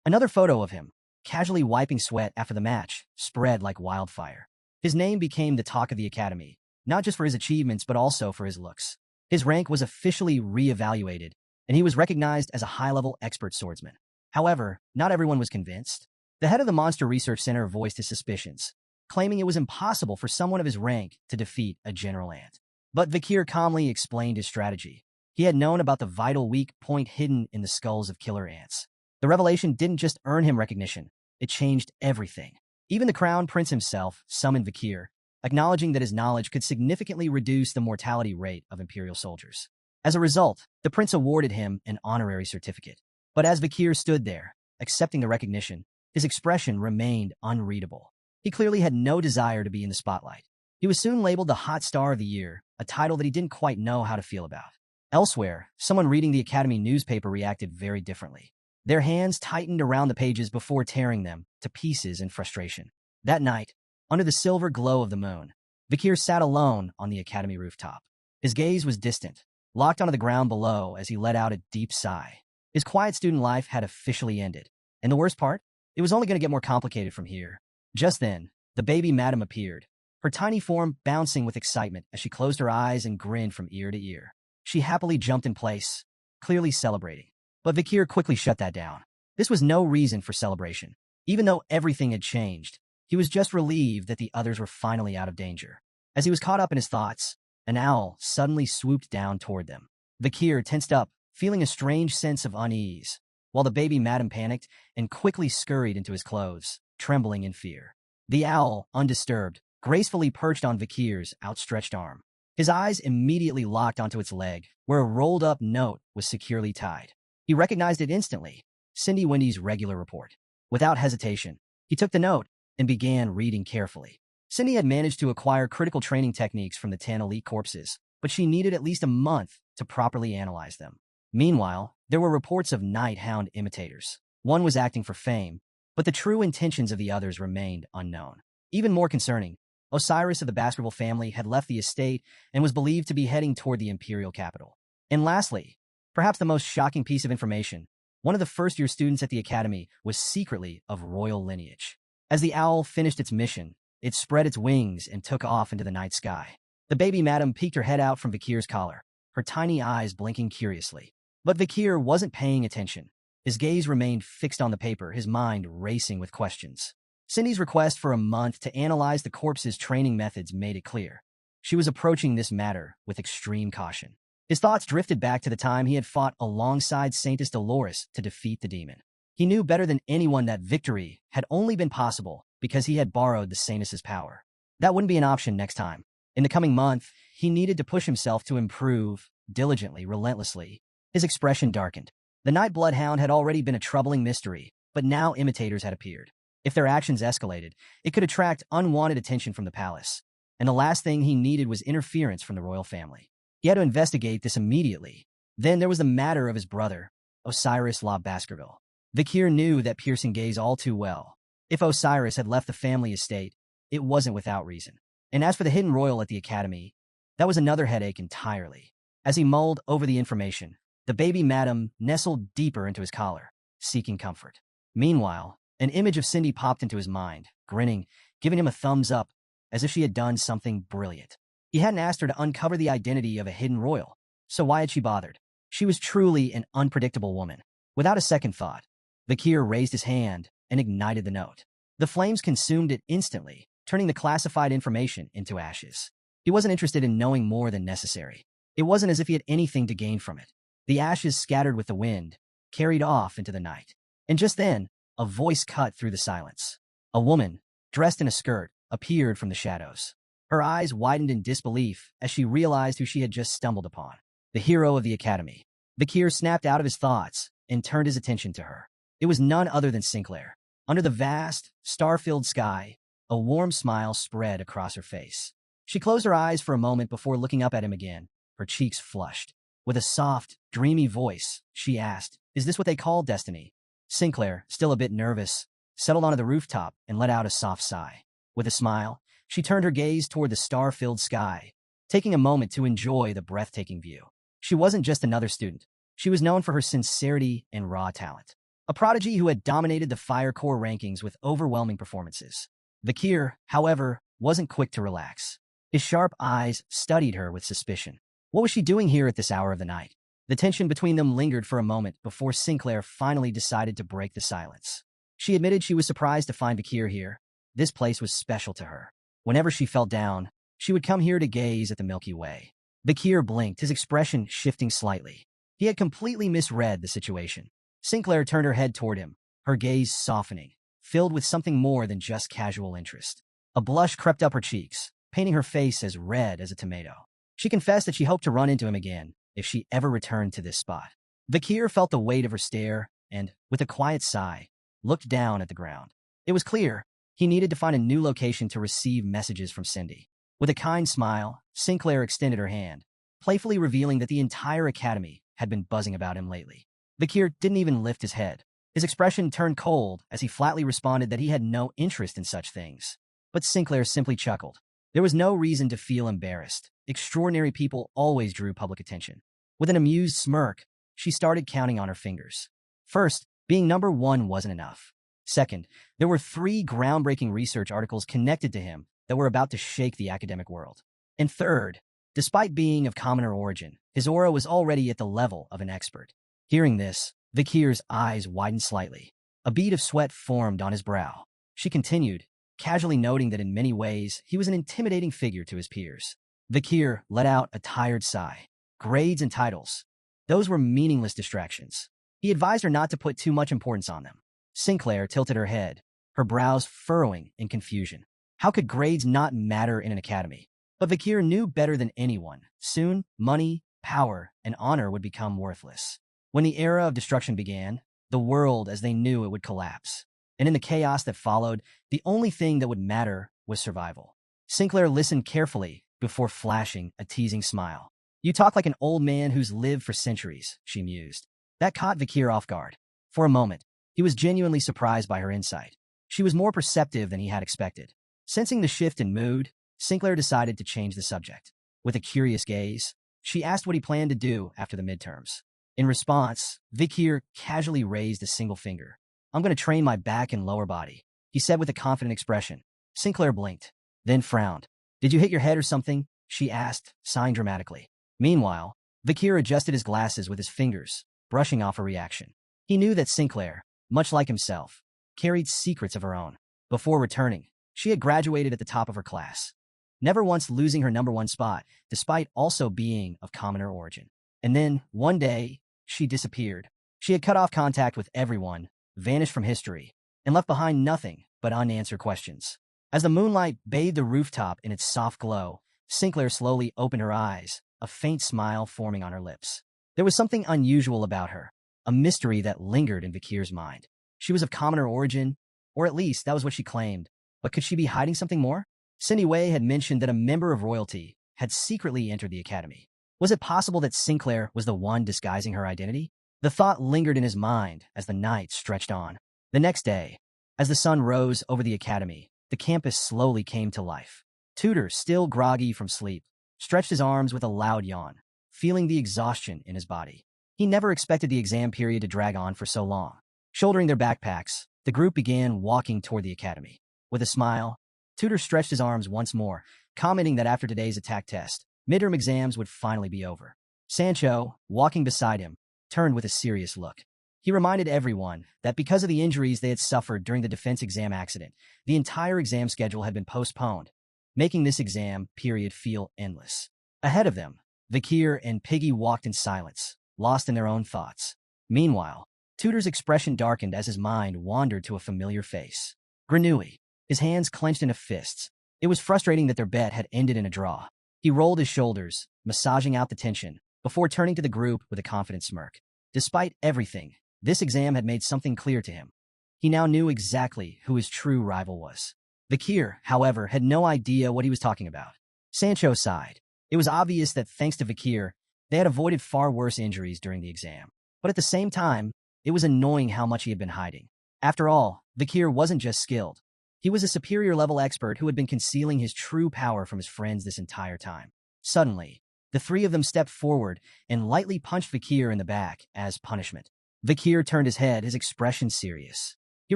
Another photo of him, casually wiping sweat after the match, spread like wildfire. His name became the talk of the Academy, not just for his achievements but also for his looks. His rank was officially re-evaluated, and he was recognized as a high-level expert swordsman. However, not everyone was convinced. The head of the Monster Research Center voiced his suspicions, claiming it was impossible for someone of his rank to defeat a general ant. But Vakir calmly explained his strategy. He had known about the vital weak point hidden in the skulls of killer ants. The revelation didn't just earn him recognition, it changed everything. Even the Crown Prince himself summoned Vakir, acknowledging that his knowledge could significantly reduce the mortality rate of Imperial soldiers. As a result, the prince awarded him an honorary certificate. But as Vakir stood there, accepting the recognition, his expression remained unreadable. He clearly had no desire to be in the spotlight. He was soon labeled the Hot Star of the Year, a title that he didn't quite know how to feel about. Elsewhere, someone reading the Academy newspaper reacted very differently. Their hands tightened around the pages before tearing them to pieces in frustration. That night, under the silver glow of the moon, Vakir sat alone on the Academy rooftop. His gaze was distant, locked onto the ground below as he let out a deep sigh. His quiet student life had officially ended. And the worst part? It was only going to get more complicated from here. Just then, the baby madam appeared, her tiny form bouncing with excitement as she closed her eyes and grinned from ear to ear. She happily jumped in place, clearly celebrating. But Vakir quickly shut that down. This was no reason for celebration. Even though everything had changed, he was just relieved that the others were finally out of danger. As he was caught up in his thoughts, an owl suddenly swooped down toward them. Vakir tensed up, feeling a strange sense of unease, while the baby madam panicked and quickly scurried into his clothes, trembling in fear. The owl, undisturbed, gracefully perched on Vakir's outstretched arm. His eyes immediately locked onto its leg, where a rolled-up note was securely tied. He recognized it instantly, Cindy Wendy's regular report. Without hesitation, he took the note and began reading carefully. Cindy had managed to acquire critical training techniques from the 10 elite corpses, but she needed at least a month to properly analyze them. Meanwhile, there were reports of night hound imitators. One was acting for fame, but the true intentions of the others remained unknown. Even more concerning, Osiris of the Baskerville family had left the estate and was believed to be heading toward the imperial capital. And lastly, perhaps the most shocking piece of information, one of the first-year students at the academy was secretly of royal lineage. As the owl finished its mission, it spread its wings and took off into the night sky. The baby madam peeked her head out from Vikir's collar, her tiny eyes blinking curiously. But Vikir wasn't paying attention. His gaze remained fixed on the paper, his mind racing with questions. Cindy's request for a month to analyze the corpse's training methods made it clear. She was approaching this matter with extreme caution. His thoughts drifted back to the time he had fought alongside Saintess Dolores to defeat the demon. He knew better than anyone that victory had only been possible because he had borrowed the Saintess's power. That wouldn't be an option next time. In the coming month, he needed to push himself to improve, diligently, relentlessly. His expression darkened. The Night Bloodhound had already been a troubling mystery, but now imitators had appeared. If their actions escalated, it could attract unwanted attention from the palace. And the last thing he needed was interference from the royal family. He had to investigate this immediately. Then there was the matter of his brother, Osiris La Baskerville. Vikir knew that piercing gaze all too well. If Osiris had left the family estate, it wasn't without reason. And as for the hidden royal at the academy, that was another headache entirely. As he mulled over the information, the baby madam nestled deeper into his collar, seeking comfort. Meanwhile, an image of Cindy popped into his mind, grinning, giving him a thumbs up, as if she had done something brilliant. He hadn't asked her to uncover the identity of a hidden royal, so why had she bothered? She was truly an unpredictable woman. Without a second thought, Vikir raised his hand and ignited the note. The flames consumed it instantly, turning the classified information into ashes. He wasn't interested in knowing more than necessary. It wasn't as if he had anything to gain from it. The ashes scattered with the wind, carried off into the night. And just then, a voice cut through the silence. A woman, dressed in a skirt, appeared from the shadows. Her eyes widened in disbelief as she realized who she had just stumbled upon. The hero of the academy. Vikir snapped out of his thoughts and turned his attention to her. It was none other than Sinclair. Under the vast, star-filled sky, a warm smile spread across her face. She closed her eyes for a moment before looking up at him again, her cheeks flushed. With a soft, dreamy voice, she asked, "Is this what they call destiny?" Sinclair, still a bit nervous, settled onto the rooftop and let out a soft sigh. With a smile, she turned her gaze toward the star-filled sky, taking a moment to enjoy the breathtaking view. She wasn't just another student. She was known for her sincerity and raw talent. A prodigy who had dominated the Fire Corps rankings with overwhelming performances. Vikir, however, wasn't quick to relax. His sharp eyes studied her with suspicion. What was she doing here at this hour of the night? The tension between them lingered for a moment before Sinclair finally decided to break the silence. She admitted she was surprised to find Vikir here. This place was special to her. Whenever she felt down, she would come here to gaze at the Milky Way. Vikir blinked, his expression shifting slightly. He had completely misread the situation. Sinclair turned her head toward him, her gaze softening, filled with something more than just casual interest. A blush crept up her cheeks, painting her face as red as a tomato. She confessed that she hoped to run into him again if she ever returned to this spot. Vikir felt the weight of her stare and, with a quiet sigh, looked down at the ground. It was clear he needed to find a new location to receive messages from Cindy. With a kind smile, Sinclair extended her hand, playfully revealing that the entire academy had been buzzing about him lately. Vikir didn't even lift his head. His expression turned cold as he flatly responded that he had no interest in such things. But Sinclair simply chuckled. There was no reason to feel embarrassed. Extraordinary people always drew public attention. With an amused smirk, she started counting on her fingers. First, being number one wasn't enough. Second, there were 3 groundbreaking research articles connected to him that were about to shake the academic world. And third, despite being of commoner origin, his aura was already at the level of an expert. Hearing this, Vikir's eyes widened slightly. A bead of sweat formed on his brow. She continued, casually noting that in many ways he was an intimidating figure to his peers. Vikir let out a tired sigh. Grades and titles. Those were meaningless distractions. He advised her not to put too much importance on them. Sinclair tilted her head, her brows furrowing in confusion. How could grades not matter in an academy? But Vikir knew better than anyone. Soon, money, power, and honor would become worthless. When the era of destruction began, the world as they knew it would collapse. And in the chaos that followed, the only thing that would matter was survival. Sinclair listened carefully before flashing a teasing smile. "You talk like an old man who's lived for centuries," she mused. That caught Vikir off guard. For a moment, he was genuinely surprised by her insight. She was more perceptive than he had expected. Sensing the shift in mood, Sinclair decided to change the subject. With a curious gaze, she asked what he planned to do after the midterms. In response, Vikir casually raised a single finger. "I'm going to train my back and lower body," he said with a confident expression. Sinclair blinked, then frowned. "Did you hit your head or something?" she asked, sighing dramatically. Meanwhile, Vakir adjusted his glasses with his fingers, brushing off a reaction. He knew that Sinclair, much like himself, carried secrets of her own. Before returning, she had graduated at the top of her class, never once losing her number one spot, despite also being of commoner origin. And then, one day, she disappeared. She had cut off contact with everyone, vanished from history, and left behind nothing but unanswered questions. As the moonlight bathed the rooftop in its soft glow, Sinclair slowly opened her eyes, a faint smile forming on her lips. There was something unusual about her, a mystery that lingered in Vakir's mind. She was of commoner origin, or at least that was what she claimed. But could she be hiding something more? Cindy Wei had mentioned that a member of royalty had secretly entered the academy. Was it possible that Sinclair was the one disguising her identity? The thought lingered in his mind as the night stretched on. The next day, as the sun rose over the academy, the campus slowly came to life. Tutor, still groggy from sleep, stretched his arms with a loud yawn, feeling the exhaustion in his body. He never expected the exam period to drag on for so long. Shouldering their backpacks, the group began walking toward the academy. With a smile, Tutor stretched his arms once more, commenting that after today's attack test, midterm exams would finally be over. Sancho, walking beside him, turned with a serious look. He reminded everyone that because of the injuries they had suffered during the defense exam accident, the entire exam schedule had been postponed, making this exam period feel endless. Ahead of them, Vakir and Piggy walked in silence, lost in their own thoughts. Meanwhile, Tutor's expression darkened as his mind wandered to a familiar face. Granui, his hands clenched into fists. It was frustrating that their bet had ended in a draw. He rolled his shoulders, massaging out the tension, before turning to the group with a confident smirk. Despite everything, this exam had made something clear to him. He now knew exactly who his true rival was. Vakir, however, had no idea what he was talking about. Sancho sighed. It was obvious that thanks to Vakir, they had avoided far worse injuries during the exam. But at the same time, it was annoying how much he had been hiding. After all, Vakir wasn't just skilled. He was a superior-level expert who had been concealing his true power from his friends this entire time. Suddenly, the three of them stepped forward and lightly punched Vakir in the back as punishment. Vakir turned his head, his expression serious. He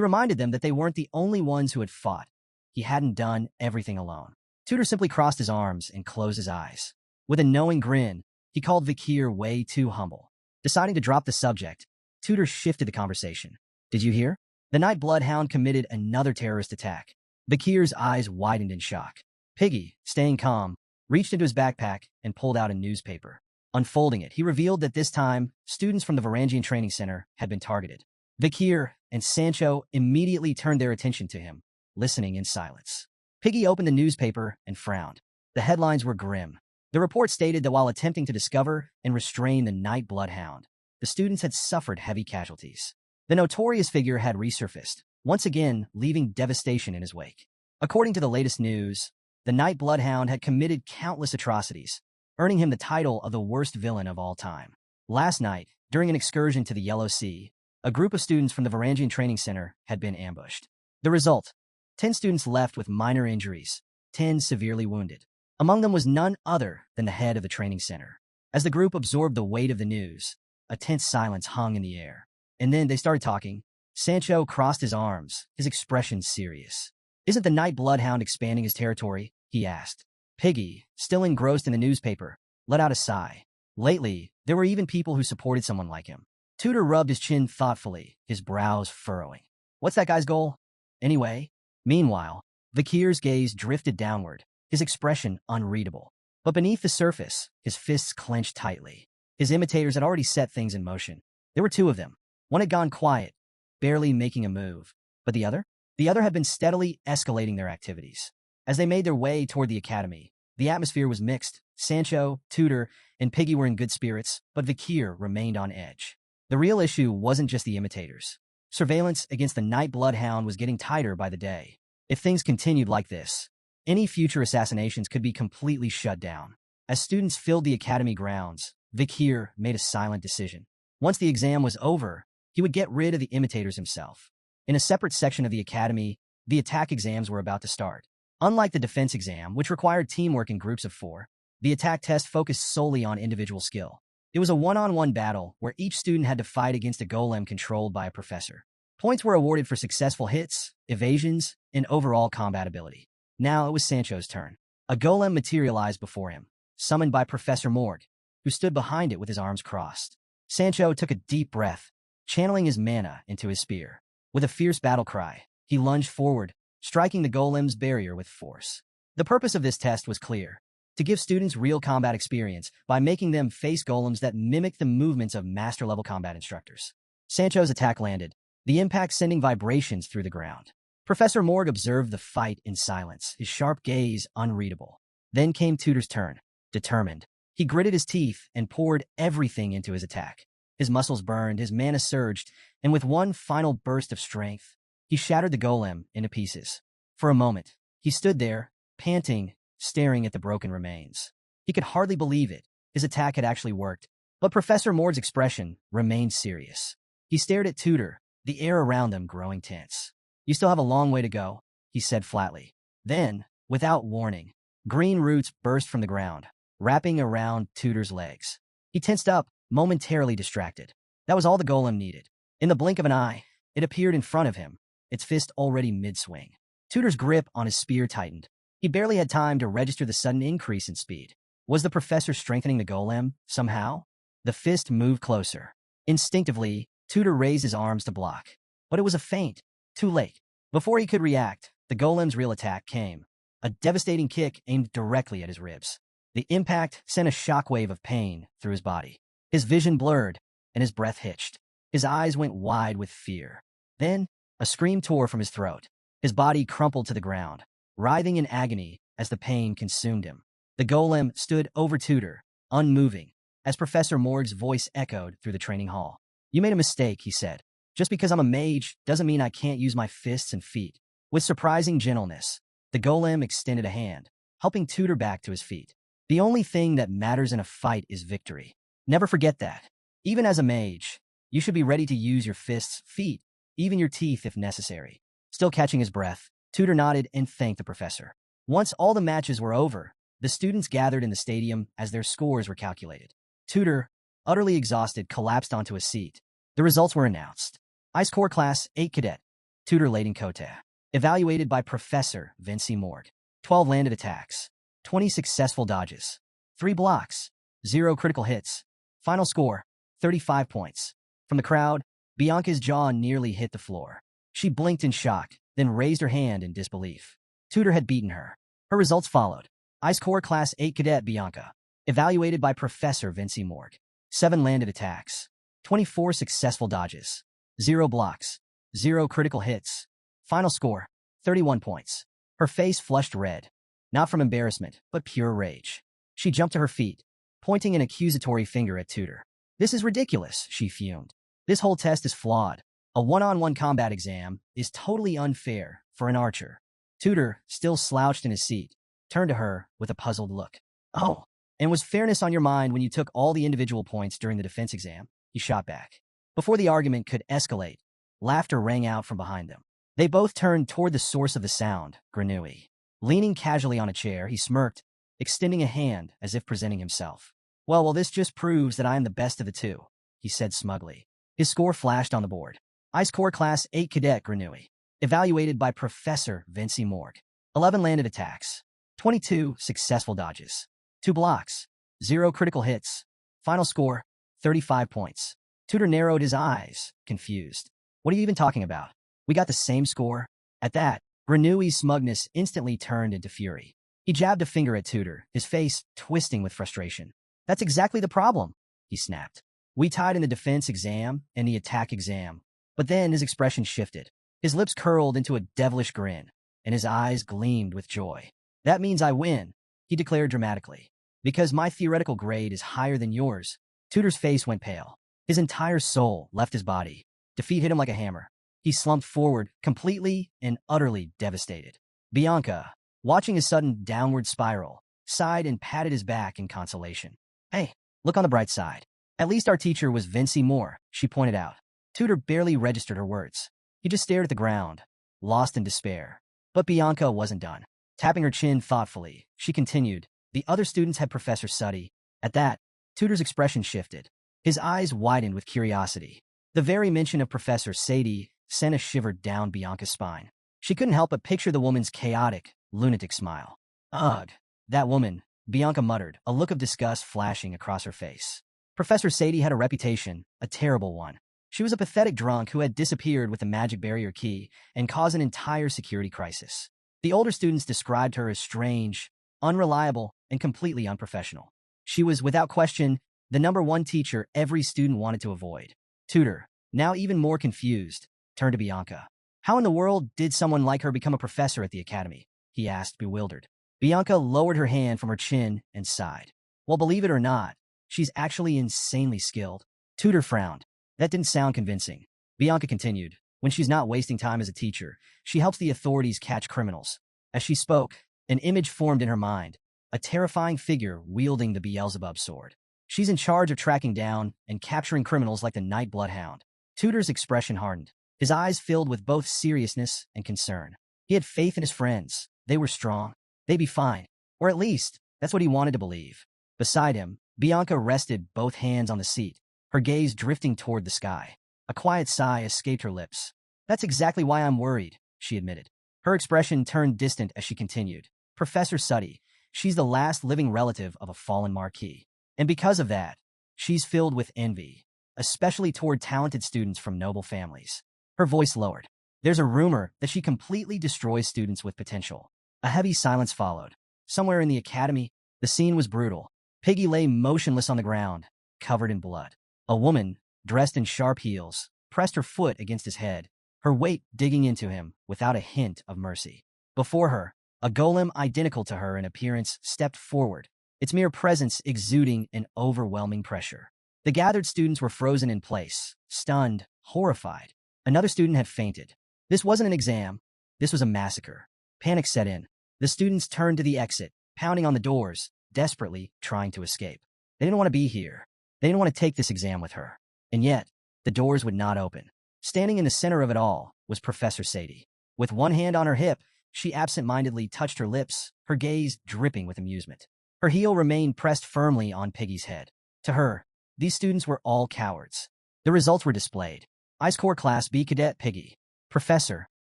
reminded them that they weren't the only ones who had fought. He hadn't done everything alone. Tutor simply crossed his arms and closed his eyes. With a knowing grin, he called Vakir way too humble. Deciding to drop the subject, Tutor shifted the conversation. Did you hear? The Night Bloodhound committed another terrorist attack. Vakir's eyes widened in shock. Piggy, staying calm, reached into his backpack and pulled out a newspaper. Unfolding it, he revealed that this time, students from the Varangian Training Center had been targeted. Vakir and Sancho immediately turned their attention to him, listening in silence. Piggy opened the newspaper and frowned. The headlines were grim. The report stated that while attempting to discover and restrain the Night Bloodhound, the students had suffered heavy casualties. The notorious figure had resurfaced, once again leaving devastation in his wake. According to the latest news, the Night Bloodhound had committed countless atrocities, earning him the title of the worst villain of all time. Last night, during an excursion to the Yellow Sea, a group of students from the Varangian Training Center had been ambushed. The result: 10 students left with minor injuries, 10 severely wounded. Among them was none other than the head of the training center. As the group absorbed the weight of the news, a tense silence hung in the air. And then they started talking. Sancho crossed his arms, his expression serious. Isn't the Night Bloodhound expanding his territory? He asked. Piggy, still engrossed in the newspaper, let out a sigh. Lately, there were even people who supported someone like him. Tutor rubbed his chin thoughtfully, his brows furrowing. What's that guy's goal? Anyway? Meanwhile, Vakir's gaze drifted downward, his expression unreadable. But beneath the surface, his fists clenched tightly. His imitators had already set things in motion. There were 2 of them. One had gone quiet, barely making a move. But the other? The other had been steadily escalating their activities. As they made their way toward the academy, the atmosphere was mixed. Sancho, Tutor, and Piggy were in good spirits, but Vakir remained on edge. The real issue wasn't just the imitators. Surveillance against the Night Bloodhound was getting tighter by the day. If things continued like this, any future assassinations could be completely shut down. As students filled the academy grounds, Vakir made a silent decision. Once the exam was over, he would get rid of the imitators himself. In a separate section of the academy, the attack exams were about to start. Unlike the defense exam, which required teamwork in groups of 4, the attack test focused solely on individual skill. It was a one-on-one battle where each student had to fight against a golem controlled by a professor. Points were awarded for successful hits, evasions, and overall combat ability. Now it was Sancho's turn. A golem materialized before him, summoned by Professor Morg, who stood behind it with his arms crossed. Sancho took a deep breath, channeling his mana into his spear. With a fierce battle cry, he lunged forward, striking the golem's barrier with force. The purpose of this test was clear: to give students real combat experience by making them face golems that mimic the movements of master-level combat instructors. Sancho's attack landed, the impact sending vibrations through the ground. Professor Morg observed the fight in silence, his sharp gaze unreadable. Then came Tutor's turn, determined. He gritted his teeth and poured everything into his attack. His muscles burned, his mana surged, and with one final burst of strength, he shattered the golem into pieces. For a moment, he stood there, panting, staring at the broken remains. He could hardly believe it. His attack had actually worked, but Professor Mord's expression remained serious. He stared at Tutor, the air around them growing tense. "You still have a long way to go," he said flatly. Then, without warning, green roots burst from the ground, wrapping around Tutor's legs. He tensed up, momentarily distracted. That was all the golem needed. In the blink of an eye, it appeared in front of him, its fist already mid-swing. Tutor's grip on his spear tightened. He barely had time to register the sudden increase in speed. Was the professor strengthening the golem, somehow? The fist moved closer. Instinctively, Tutor raised his arms to block. But it was a feint. Too late. Before he could react, the golem's real attack came. A devastating kick aimed directly at his ribs. The impact sent a shockwave of pain through his body. His vision blurred, and his breath hitched. His eyes went wide with fear. Then, a scream tore from his throat. His body crumpled to the ground, writhing in agony as the pain consumed him. The golem stood over Tutor, unmoving, as Professor Morg's voice echoed through the training hall. "You made a mistake," he said. "Just because I'm a mage doesn't mean I can't use my fists and feet." With surprising gentleness, the golem extended a hand, helping Tutor back to his feet. "The only thing that matters in a fight is victory. Never forget that. Even as a mage, you should be ready to use your fists, feet, even your teeth if necessary." Still catching his breath, Tutor nodded and thanked the professor. Once all the matches were over, the students gathered in the stadium as their scores were calculated. Tutor, utterly exhausted, collapsed onto a seat. The results were announced. Ice Corps Class 8 Cadet, Tutor Layden Kote. Evaluated by Professor Vinci Morg. 12 landed attacks, 20 successful dodges, 3 blocks, 0 critical hits. Final score, 35 points. From the crowd, Bianca's jaw nearly hit the floor. She blinked in shock, then raised her hand in disbelief. Tutor had beaten her. Her results followed. Ice Corps Class 8 Cadet Bianca. Evaluated by Professor Vinci Morg. 7 landed attacks, 24 successful dodges, 0 blocks, 0 critical hits. Final score, 31 points. Her face flushed red, not from embarrassment, but pure rage. She jumped to her feet, pointing an accusatory finger at Tutor. "This is ridiculous," she fumed. "This whole test is flawed. A one-on-one combat exam is totally unfair for an archer." Tutor, still slouched in his seat, turned to her with a puzzled look. "Oh, and was fairness on your mind when you took all the individual points during the defense exam?" He shot back. Before the argument could escalate, laughter rang out from behind them. They both turned toward the source of the sound, Granui. Leaning casually on a chair, he smirked, extending a hand as if presenting himself. Well, this just proves that I am the best of the two," he said smugly. His score flashed on the board. Ice Corps Class 8 Cadet Granui. Evaluated by Professor Vinci Morg. 11 landed attacks, 22 successful dodges, 2 blocks, 0 critical hits. Final score, 35 points. Tutor narrowed his eyes, confused. "What are you even talking about? We got the same score?" At that, Granui's smugness instantly turned into fury. He jabbed a finger at Tutor, his face twisting with frustration. "That's exactly the problem," he snapped. "We tied in the defense exam and the attack exam." But then his expression shifted. His lips curled into a devilish grin, and his eyes gleamed with joy. "That means I win," he declared dramatically. "Because my theoretical grade is higher than yours." Tutor's face went pale. His entire soul left his body. Defeat hit him like a hammer. He slumped forward, completely and utterly devastated. Bianca, watching his sudden downward spiral, sighed and patted his back in consolation. "Hey, look on the bright side. At least our teacher was Vinci Moore," she pointed out. Tutor barely registered her words. He just stared at the ground, lost in despair. But Bianca wasn't done. Tapping her chin thoughtfully, she continued. "The other students had Professor Suddy." At that, Tutor's expression shifted. His eyes widened with curiosity. The very mention of Professor Sadie sent a shiver down Bianca's spine. She couldn't help but picture the woman's chaotic, lunatic smile. "Ugh," That woman, Bianca muttered, a look of disgust flashing across her face. Professor Sadie had a reputation, a terrible one. She was a pathetic drunk who had disappeared with the magic barrier key and caused an entire security crisis. The older students described her as strange, unreliable, and completely unprofessional. She was, without question, the number one teacher every student wanted to avoid. Tutor, now even more confused, turned to Bianca. How in the world did someone like her become a professor at the academy? He asked, bewildered. Bianca lowered her hand from her chin and sighed. Well, believe it or not, she's actually insanely skilled. Tutor frowned. That didn't sound convincing. Bianca continued. When she's not wasting time as a teacher, she helps the authorities catch criminals. As she spoke, an image formed in her mind, a terrifying figure wielding the Beelzebub sword. She's in charge of tracking down and capturing criminals like the Night Bloodhound. Tutor's expression hardened. His eyes filled with both seriousness and concern. He had faith in his friends. They were strong. They'd be fine. Or at least, that's what he wanted to believe. Beside him, Bianca rested both hands on the seat, her gaze drifting toward the sky. A quiet sigh escaped her lips. That's exactly why I'm worried, she admitted. Her expression turned distant as she continued. Professor Suddy, she's the last living relative of a fallen marquis. And because of that, she's filled with envy, especially toward talented students from noble families. Her voice lowered. There's a rumor that she completely destroys students with potential. A heavy silence followed. Somewhere in the academy, the scene was brutal. Piggy lay motionless on the ground, covered in blood. A woman, dressed in sharp heels, pressed her foot against his head, her weight digging into him without a hint of mercy. Before her, a golem identical to her in appearance stepped forward, its mere presence exuding an overwhelming pressure. The gathered students were frozen in place, stunned, horrified. Another student had fainted. This wasn't an exam. This was a massacre. Panic set in. The students turned to the exit, pounding on the doors, desperately trying to escape. They didn't want to be here. They didn't want to take this exam with her. And yet, the doors would not open. Standing in the center of it all was Professor Sadie. With one hand on her hip, she absent-mindedly touched her lips, her gaze dripping with amusement. Her heel remained pressed firmly on Piggy's head. To her, these students were all cowards. The results were displayed. Ice Corps Class B Cadet Piggy. Professor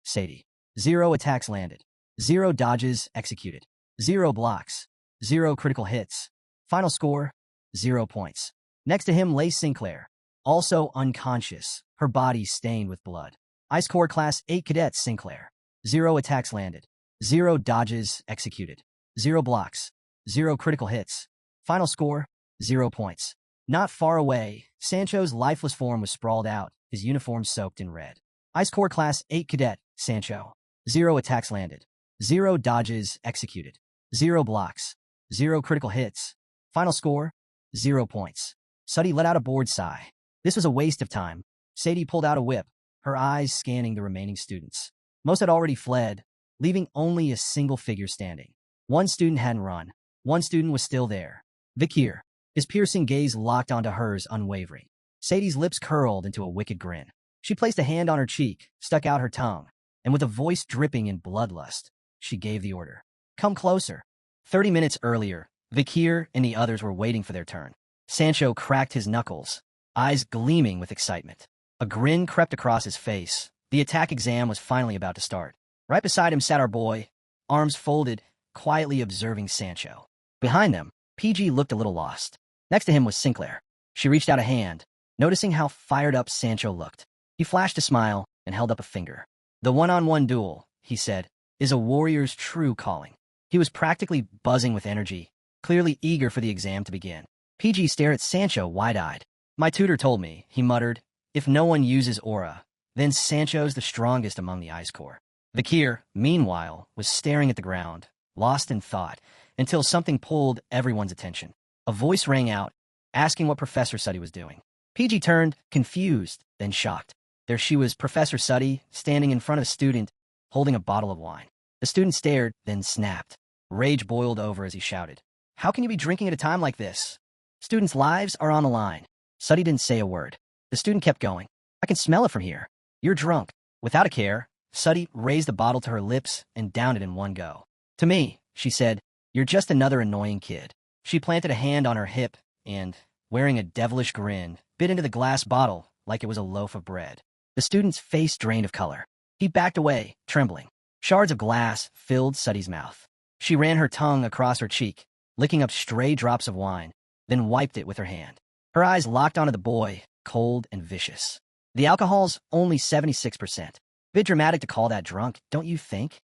Sadie. 0 attacks landed. 0 dodges executed. 0 blocks. 0 critical hits. Final score, 0 points. Next to him lay Sinclair, also unconscious, her body stained with blood. Ice Corps Class 8 Cadet Sinclair. 0 attacks landed. 0 dodges executed. 0 blocks. 0 critical hits. Final score, 0 points. Not far away, Sancho's lifeless form was sprawled out, his uniform soaked in red. Ice Corps Class 8 Cadet Sancho. 0 attacks landed. 0 dodges executed. 0 blocks. 0 critical hits. Final score, 0 points. Suddy let out a bored sigh. This was a waste of time. Sadie pulled out a whip, her eyes scanning the remaining students. Most had already fled, leaving only a single figure standing. One student hadn't run. One student was still there. Vikir, his piercing gaze locked onto hers unwavering. Sadie's lips curled into a wicked grin. She placed a hand on her cheek, stuck out her tongue, and with a voice dripping in bloodlust, she gave the order. Come closer. 30 minutes earlier, Vikir and the others were waiting for their turn. Sancho cracked his knuckles, eyes gleaming with excitement. A grin crept across his face. The attack exam was finally about to start. Right beside him sat our boy, arms folded, quietly observing Sancho. Behind them, PG looked a little lost. Next to him was Sinclair. She reached out a hand, noticing how fired up Sancho looked. He flashed a smile and held up a finger. The one-on-one duel, he said, is a warrior's true calling. He was practically buzzing with energy, clearly eager for the exam to begin. PG stared at Sancho wide-eyed. My tutor told me, he muttered, if no one uses aura, then Sancho's the strongest among the Ice Corps. Vikir, meanwhile, was staring at the ground, lost in thought, until something pulled everyone's attention. A voice rang out, asking what Professor Suddy was doing. PG turned, confused, then shocked. There she was, Professor Suddy, standing in front of a student, holding a bottle of wine. The student stared, then snapped. Rage boiled over as he shouted, how can you be drinking at a time like this? Students' lives are on the line. Suddy didn't say a word. The student kept going. I can smell it from here. You're drunk. Without a care, Suddy raised the bottle to her lips and downed it in one go. To me, she said, you're just another annoying kid. She planted a hand on her hip and, wearing a devilish grin, bit into the glass bottle like it was a loaf of bread. The student's face drained of color. He backed away, trembling. Shards of glass filled Suddy's mouth. She ran her tongue across her cheek, licking up stray drops of wine, then wiped it with her hand. Her eyes locked onto the boy, cold and vicious. The alcohol's only 76%. Bit dramatic to call that drunk, don't you think?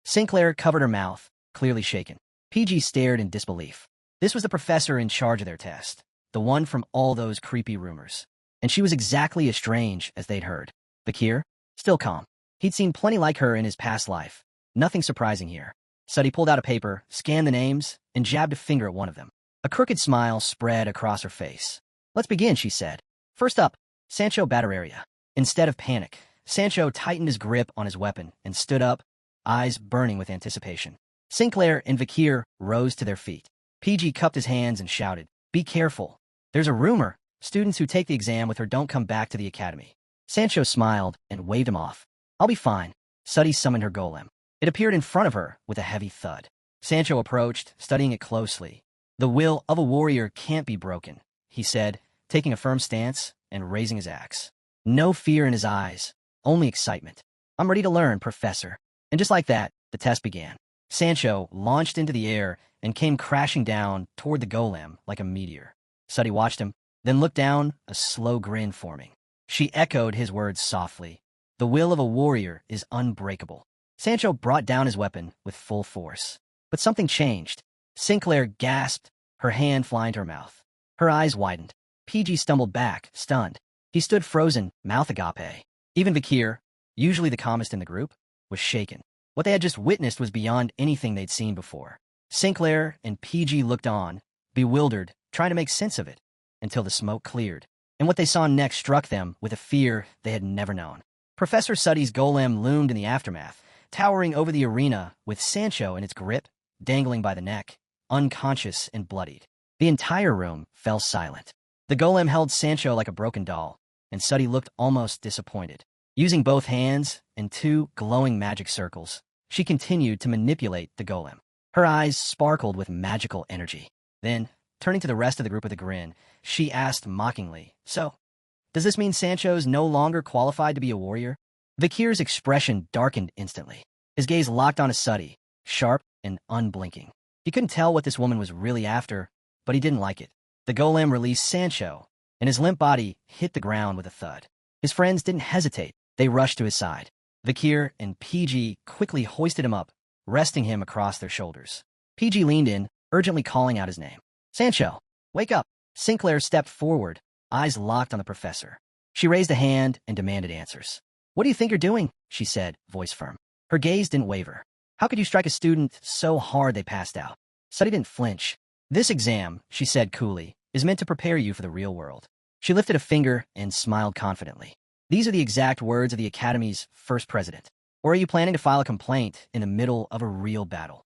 Sinclair covered her mouth, clearly shaken. PG stared in disbelief. This was the professor in charge of their test, the one from all those creepy rumors. And she was exactly as strange as they'd heard. Bakir, still calm. He'd seen plenty like her in his past life. Nothing surprising here. Suddy pulled out a paper, scanned the names, and jabbed a finger at one of them. A crooked smile spread across her face. Let's begin, she said. First up, Sancho Batteraria. Instead of panic, Sancho tightened his grip on his weapon and stood up, eyes burning with anticipation. Sinclair and Vakir rose to their feet. PG cupped his hands and shouted, "Be careful. There's a rumor. Students who take the exam with her don't come back to the academy." Sancho smiled and waved him off. "I'll be fine." Suddy summoned her golem. It appeared in front of her with a heavy thud. Sancho approached, studying it closely. "The will of a warrior can't be broken," he said, taking a firm stance and raising his axe. No fear in his eyes, only excitement. "I'm ready to learn, Professor." And just like that, the test began. Sancho launched into the air and came crashing down toward the golem like a meteor. Suddy watched him, then looked down, a slow grin forming. She echoed his words softly. "The will of a warrior is unbreakable." Sancho brought down his weapon with full force. But something changed. Sinclair gasped, her hand flying to her mouth. Her eyes widened. PG stumbled back, stunned. He stood frozen, mouth agape. Even Vakir, usually the calmest in the group, was shaken. What they had just witnessed was beyond anything they'd seen before. Sinclair and PG looked on, bewildered, trying to make sense of it, until the smoke cleared. And what they saw next struck them with a fear they had never known. Professor Suddy's golem loomed in the aftermath, towering over the arena with Sancho in its grip, dangling by the neck, unconscious and bloodied. The entire room fell silent. The golem held Sancho like a broken doll, and Suddy looked almost disappointed. Using both hands and two glowing magic circles, she continued to manipulate the golem. Her eyes sparkled with magical energy. Then, turning to the rest of the group with a grin, she asked mockingly, "So, does this mean Sancho's no longer qualified to be a warrior?" Vakir's expression darkened instantly. His gaze locked on Suddy, sharp and unblinking. He couldn't tell what this woman was really after, but he didn't like it. The golem released Sancho, and his limp body hit the ground with a thud. His friends didn't hesitate. They rushed to his side. Vakir and PG quickly hoisted him up, resting him across their shoulders. PG leaned in, urgently calling out his name. "Sancho, wake up!" Sinclair stepped forward, eyes locked on the professor. She raised a hand and demanded answers. "What do you think you're doing?" she said, voice firm. Her gaze didn't waver. "How could you strike a student so hard they passed out?" Suddy didn't flinch. "This exam," she said coolly, "is meant to prepare you for the real world." She lifted a finger and smiled confidently. "These are the exact words of the Academy's first president. Or are you planning to file a complaint in the middle of a real battle?"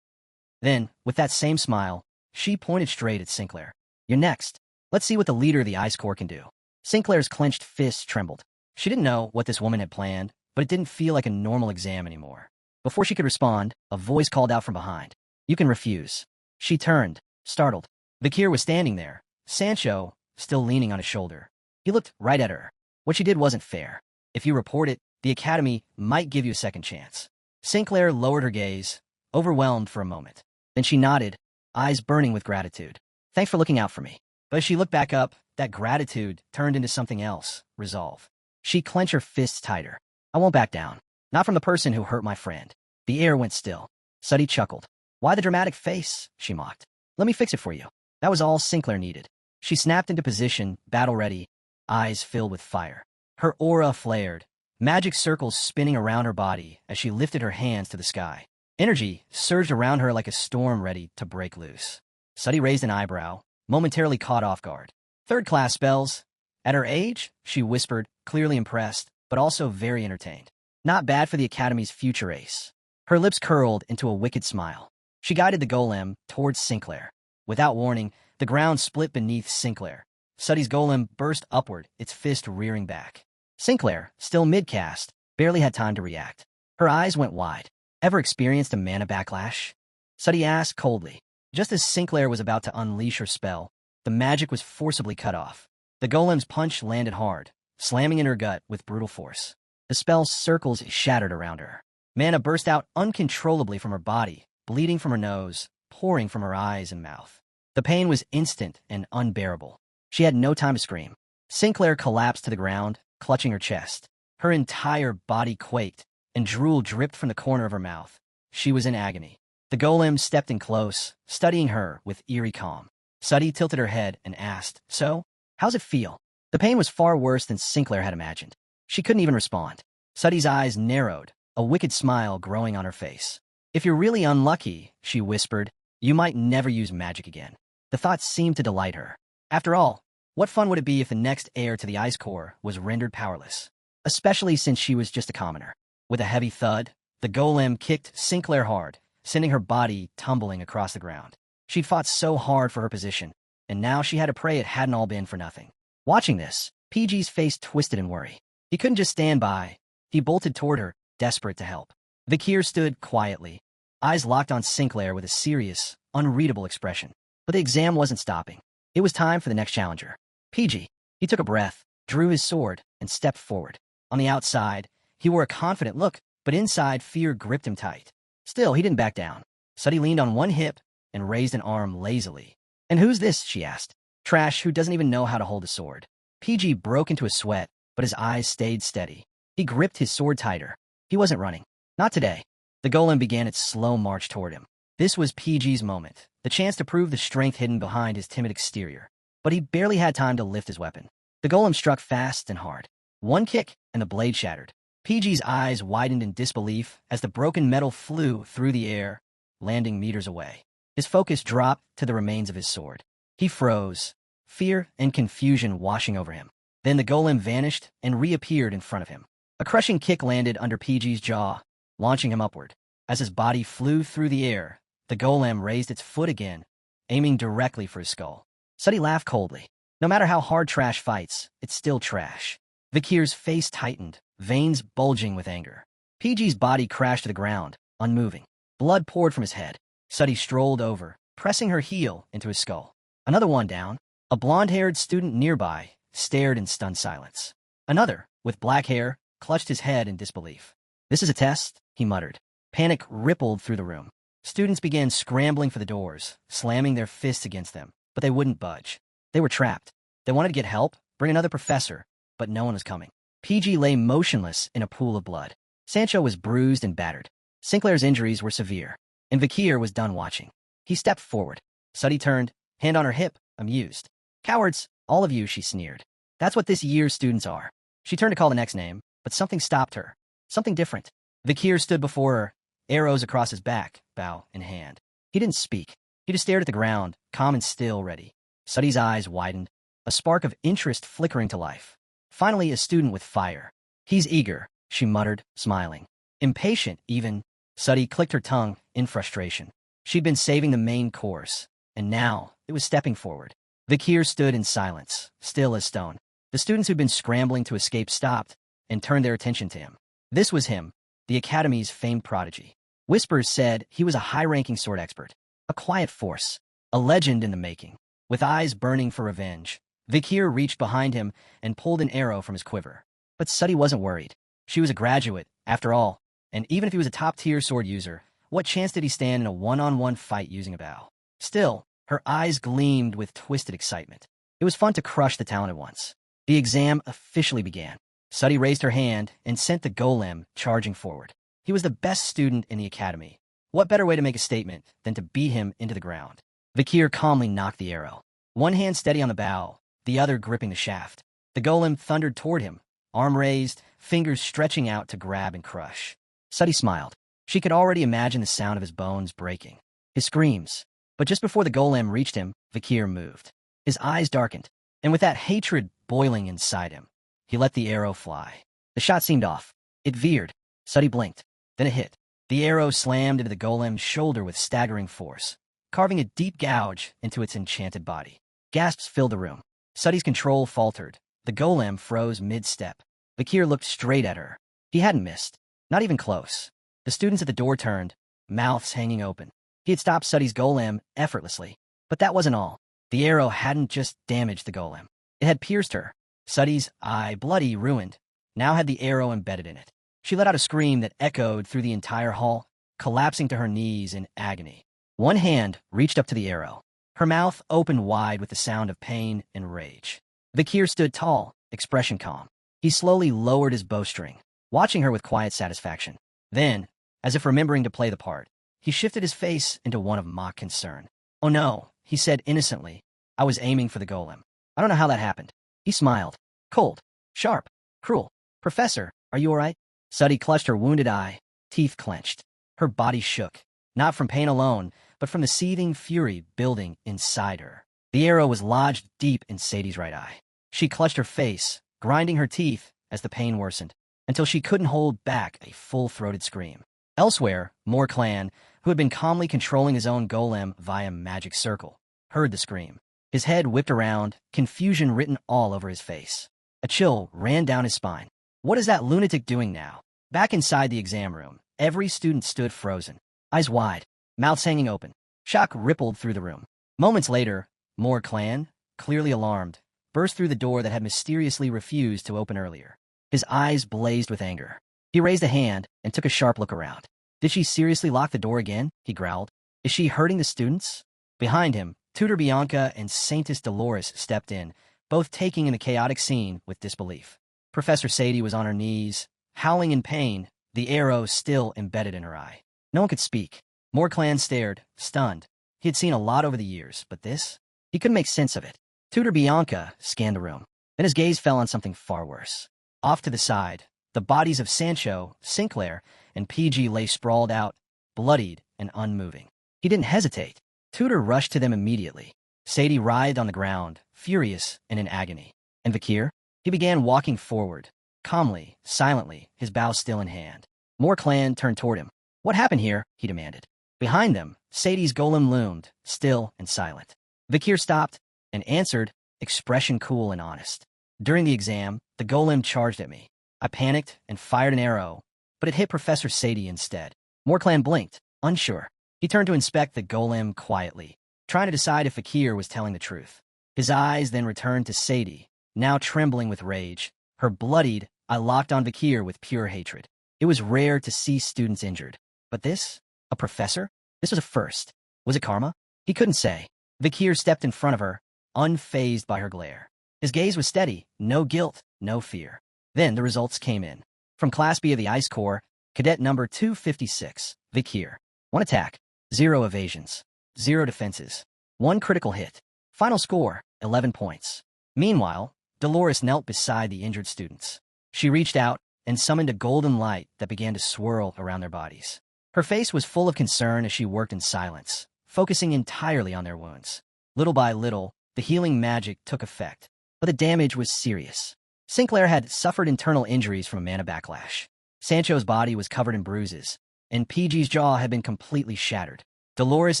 Then, with that same smile, she pointed straight at Sinclair. "You're next. Let's see what the leader of the Ice Corps can do." Sinclair's clenched fists trembled. She didn't know what this woman had planned, but it didn't feel like a normal exam anymore. Before she could respond, a voice called out from behind. "You can refuse." She turned, startled. Vakir was standing there, Sancho still leaning on his shoulder. He looked right at her. What she did wasn't fair. If you report it, the Academy might give you a second chance. Sinclair lowered her gaze, overwhelmed for a moment. Then she nodded, eyes burning with gratitude. "Thanks for looking out for me." But as she looked back up, that gratitude turned into something else, resolve. She clenched her fists tighter. "I won't back down. Not from the person who hurt my friend." The air went still. Suddy chuckled. "Why the dramatic face?" she mocked. "Let me fix it for you." That was all Sinclair needed. She snapped into position, battle-ready, eyes filled with fire. Her aura flared, magic circles spinning around her body as she lifted her hands to the sky. Energy surged around her like a storm ready to break loose. Suddy raised an eyebrow, momentarily caught off guard. "Third-class spells. At her age?" she whispered, clearly impressed, but also very entertained. "Not bad for the Academy's future ace." Her lips curled into a wicked smile. She guided the golem towards Sinclair. Without warning, the ground split beneath Sinclair. Suddy's golem burst upward, its fist rearing back. Sinclair, still mid-cast, barely had time to react. Her eyes went wide. "Ever experienced a mana backlash?" Suddy asked coldly. Just as Sinclair was about to unleash her spell, the magic was forcibly cut off. The golem's punch landed hard, slamming in her gut with brutal force. The spell's circles shattered around her. Mana burst out uncontrollably from her body, bleeding from her nose, pouring from her eyes and mouth. The pain was instant and unbearable. She had no time to scream. Sinclair collapsed to the ground, clutching her chest. Her entire body quaked, and drool dripped from the corner of her mouth. She was in agony. The golem stepped in close, studying her with eerie calm. Suddy tilted her head and asked, "So, how's it feel?" The pain was far worse than Sinclair had imagined. She couldn't even respond. Suddy's eyes narrowed, a wicked smile growing on her face. "If you're really unlucky," she whispered, "you might never use magic again." The thought seemed to delight her. After all, what fun would it be if the next heir to the Ice Core was rendered powerless? Especially since she was just a commoner. With a heavy thud, the golem kicked Sinclair hard, sending her body tumbling across the ground. She'd fought so hard for her position, and now she had to pray it hadn't all been for nothing. Watching this, PG's face twisted in worry. He couldn't just stand by. He bolted toward her, desperate to help. Vikir stood quietly, eyes locked on Sinclair with a serious, unreadable expression. But the exam wasn't stopping. It was time for the next challenger. PG. He took a breath, drew his sword, and stepped forward. On the outside, he wore a confident look, but inside fear gripped him tight. Still, he didn't back down. Suddy leaned on one hip and raised an arm lazily. "And who's this?" she asked. "Trash who doesn't even know how to hold a sword." PG broke into a sweat, but his eyes stayed steady. He gripped his sword tighter. He wasn't running. Not today. The golem began its slow march toward him. This was PG's moment, the chance to prove the strength hidden behind his timid exterior. But he barely had time to lift his weapon. The golem struck fast and hard. One kick, and the blade shattered. PG's eyes widened in disbelief as the broken metal flew through the air, landing meters away. His focus dropped to the remains of his sword. He froze, fear and confusion washing over him. Then the golem vanished and reappeared in front of him. A crushing kick landed under PG's jaw, launching him upward. As his body flew through the air, the golem raised its foot again, aiming directly for his skull. Suddy laughed coldly. No matter how hard trash fights, it's still trash. Vikir's face tightened, veins bulging with anger. PG's body crashed to the ground, unmoving. Blood poured from his head. Suddy strolled over, pressing her heel into his skull. Another one down. A blonde-haired student nearby stared in stunned silence. Another, with black hair, clutched his head in disbelief. "This is a test," he muttered. Panic rippled through the room. Students began scrambling for the doors, slamming their fists against them, but they wouldn't budge. They were trapped. They wanted to get help, bring another professor, but no one was coming. PG lay motionless in a pool of blood. Sancho was bruised and battered. Sinclair's injuries were severe, and Vikir was done watching. He stepped forward. Suddy turned, hand on her hip, amused. "Cowards, all of you," she sneered. "That's what this year's students are." She turned to call the next name, but something stopped her. Something different. Vikir stood before her, arrows across his back, bow in hand. He didn't speak. He just stared at the ground, calm and still, ready. Suddy's eyes widened, a spark of interest flickering to life. Finally, a student with fire. "He's eager," she muttered, smiling. "Impatient, even." Suddy clicked her tongue in frustration. She'd been saving the main course, and now it was stepping forward. Vikir stood in silence, still as stone. The students who'd been scrambling to escape stopped and turned their attention to him. This was him, the Academy's famed prodigy. Whispers said he was a high-ranking sword expert, a quiet force, a legend in the making. With eyes burning for revenge, Vikir reached behind him and pulled an arrow from his quiver. But Suddy wasn't worried. She was a graduate, after all, and even if he was a top-tier sword user, what chance did he stand in a one-on-one fight using a bow? Still, her eyes gleamed with twisted excitement. It was fun to crush the talented ones. The exam officially began. Suddy raised her hand and sent the golem charging forward. He was the best student in the academy. What better way to make a statement than to beat him into the ground? Vikir calmly knocked the arrow, one hand steady on the bow, the other gripping the shaft. The golem thundered toward him, arm raised, fingers stretching out to grab and crush. Suddy smiled. She could already imagine the sound of his bones breaking, his screams. But just before the golem reached him, Vikir moved. His eyes darkened, and with that hatred boiling inside him, he let the arrow fly. The shot seemed off. It veered. Suddy blinked. Then it hit. The arrow slammed into the golem's shoulder with staggering force, carving a deep gouge into its enchanted body. Gasps filled the room. Suddy's control faltered. The golem froze mid-step. Vikir looked straight at her. He hadn't missed. Not even close. The students at the door turned, mouths hanging open. He had stopped Suddy's golem effortlessly. But that wasn't all. The arrow hadn't just damaged the golem. It had pierced her. Suddy's eye, bloody, ruined, now had the arrow embedded in it. She let out a scream that echoed through the entire hall. collapsing to her knees in agony. One hand reached up to the arrow. Her mouth opened wide with the sound of pain and rage. Vakir stood tall, expression calm. He slowly lowered his bowstring, watching her with quiet satisfaction. Then, as if remembering to play the part, he shifted his face into one of mock concern. "Oh no," he said innocently. "I was aiming for the golem. I don't know how that happened." He smiled. Cold, sharp, cruel. "Professor, are you all right?" Suddy clutched her wounded eye, teeth clenched. Her body shook, not from pain alone, but from the seething fury building inside her. The arrow was lodged deep in Sadie's right eye. She clutched her face, grinding her teeth as the pain worsened, until she couldn't hold back a full-throated scream. Elsewhere, Moore Clan, who had been calmly controlling his own golem via magic circle, heard the scream. His head whipped around, confusion written all over his face. A chill ran down his spine. What is that lunatic doing now? Back inside the exam room, every student stood frozen, eyes wide, mouths hanging open. Shock rippled through the room. Moments later, Moore Clan, clearly alarmed, burst through the door that had mysteriously refused to open earlier. His eyes blazed with anger. He raised a hand and took a sharp look around. "Did she seriously lock the door again?" he growled. "Is she hurting the students?" Behind him, Tutor Bianca and Saintess Dolores stepped in, both taking in the chaotic scene with disbelief. Professor Sadie was on her knees, howling in pain, the arrow still embedded in her eye. No one could speak. Moore Clan stared, stunned. He had seen a lot over the years, but this? He couldn't make sense of it. Tutor Bianca scanned the room. Then his gaze fell on something far worse. Off to the side, the bodies of Sancho, Sinclair, and PG lay sprawled out, bloodied and unmoving. He didn't hesitate. Tutor rushed to them immediately. Sadie writhed on the ground, furious and in agony. And Vakir? He began walking forward, calmly, silently, his bow still in hand. Moore Clan turned toward him. "What happened here?" he demanded. Behind them, Sadie's golem loomed, still and silent. Vakir stopped and answered, expression cool and honest. "During the exam, the golem charged at me. I panicked and fired an arrow, but it hit Professor Sadie instead." Moore Clan blinked, unsure. He turned to inspect the golem quietly, trying to decide if Vakir was telling the truth. His eyes then returned to Sadie, now trembling with rage. Her bloodied, I locked on Vakir with pure hatred. It was rare to see students injured. But this? A professor? This was a first. Was it karma? He couldn't say. Vakir stepped in front of her, unfazed by her glare. His gaze was steady, no guilt, no fear. Then the results came in. From Class B of the Ice Corps, Cadet number 256, Vakir. 1 attack, 0 evasions, 0 defenses, 1 critical hit. Final score, 11 points. Meanwhile, Dolores knelt beside the injured students. She reached out and summoned a golden light that began to swirl around their bodies. Her face was full of concern as she worked in silence, focusing entirely on their wounds. Little by little, the healing magic took effect, but the damage was serious. Sinclair had suffered internal injuries from a mana backlash. Sancho's body was covered in bruises, and PG's jaw had been completely shattered. Dolores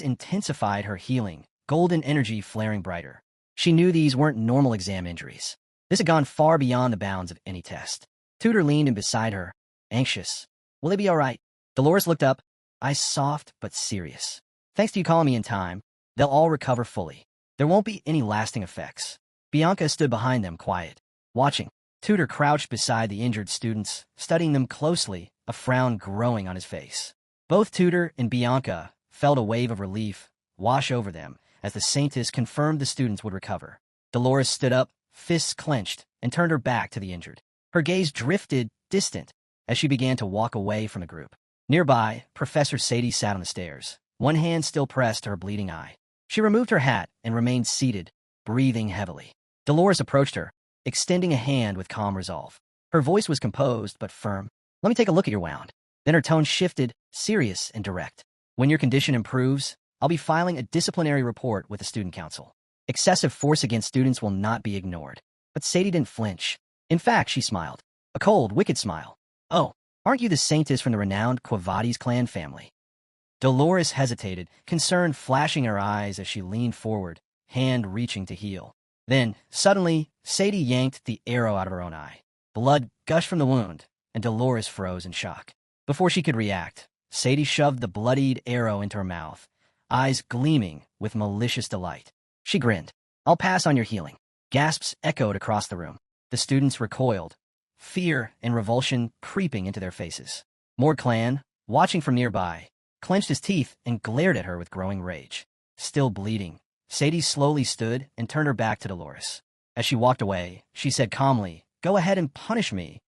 intensified her healing, golden energy flaring brighter. She knew these weren't normal exam injuries. This had gone far beyond the bounds of any test. Tutor leaned in beside her, anxious. "Will they be all right?" Dolores looked up, eyes soft but serious. "Thanks to you calling me in time, they'll all recover fully. There won't be any lasting effects." Bianca stood behind them, quiet, watching. Tutor crouched beside the injured students, studying them closely, a frown growing on his face. Both Tutor and Bianca felt a wave of relief wash over them as the Saintess confirmed the students would recover. Dolores stood up, fists clenched, and turned her back to the injured. Her gaze drifted distant as she began to walk away from the group. Nearby, Professor Sadie sat on the stairs, one hand still pressed to her bleeding eye. She removed her hat and remained seated, breathing heavily. Dolores approached her, extending a hand with calm resolve. Her voice was composed but firm. "Let me take a look at your wound." Then her tone shifted, serious and direct. "When your condition improves, I'll be filing a disciplinary report with the student council. Excessive force against students will not be ignored." But Sadie didn't flinch. In fact, she smiled. A cold, wicked smile. "Oh, aren't you the Saintess from the renowned Quavades clan family?" Dolores hesitated, concern flashing in her eyes as she leaned forward, hand reaching to heal. Then, suddenly, Sadie yanked the arrow out of her own eye. Blood gushed from the wound, and Dolores froze in shock. Before she could react, Sadie shoved the bloodied arrow into her mouth, eyes gleaming with malicious delight. She grinned. "I'll pass on your healing." Gasps echoed across the room. The students recoiled, fear and revulsion creeping into their faces. Moore Clan, watching from nearby, clenched his teeth, and glared at her with growing rage. Still bleeding, Sadie slowly stood and turned her back to Dolores. As she walked away, she said calmly, "Go ahead and punish me,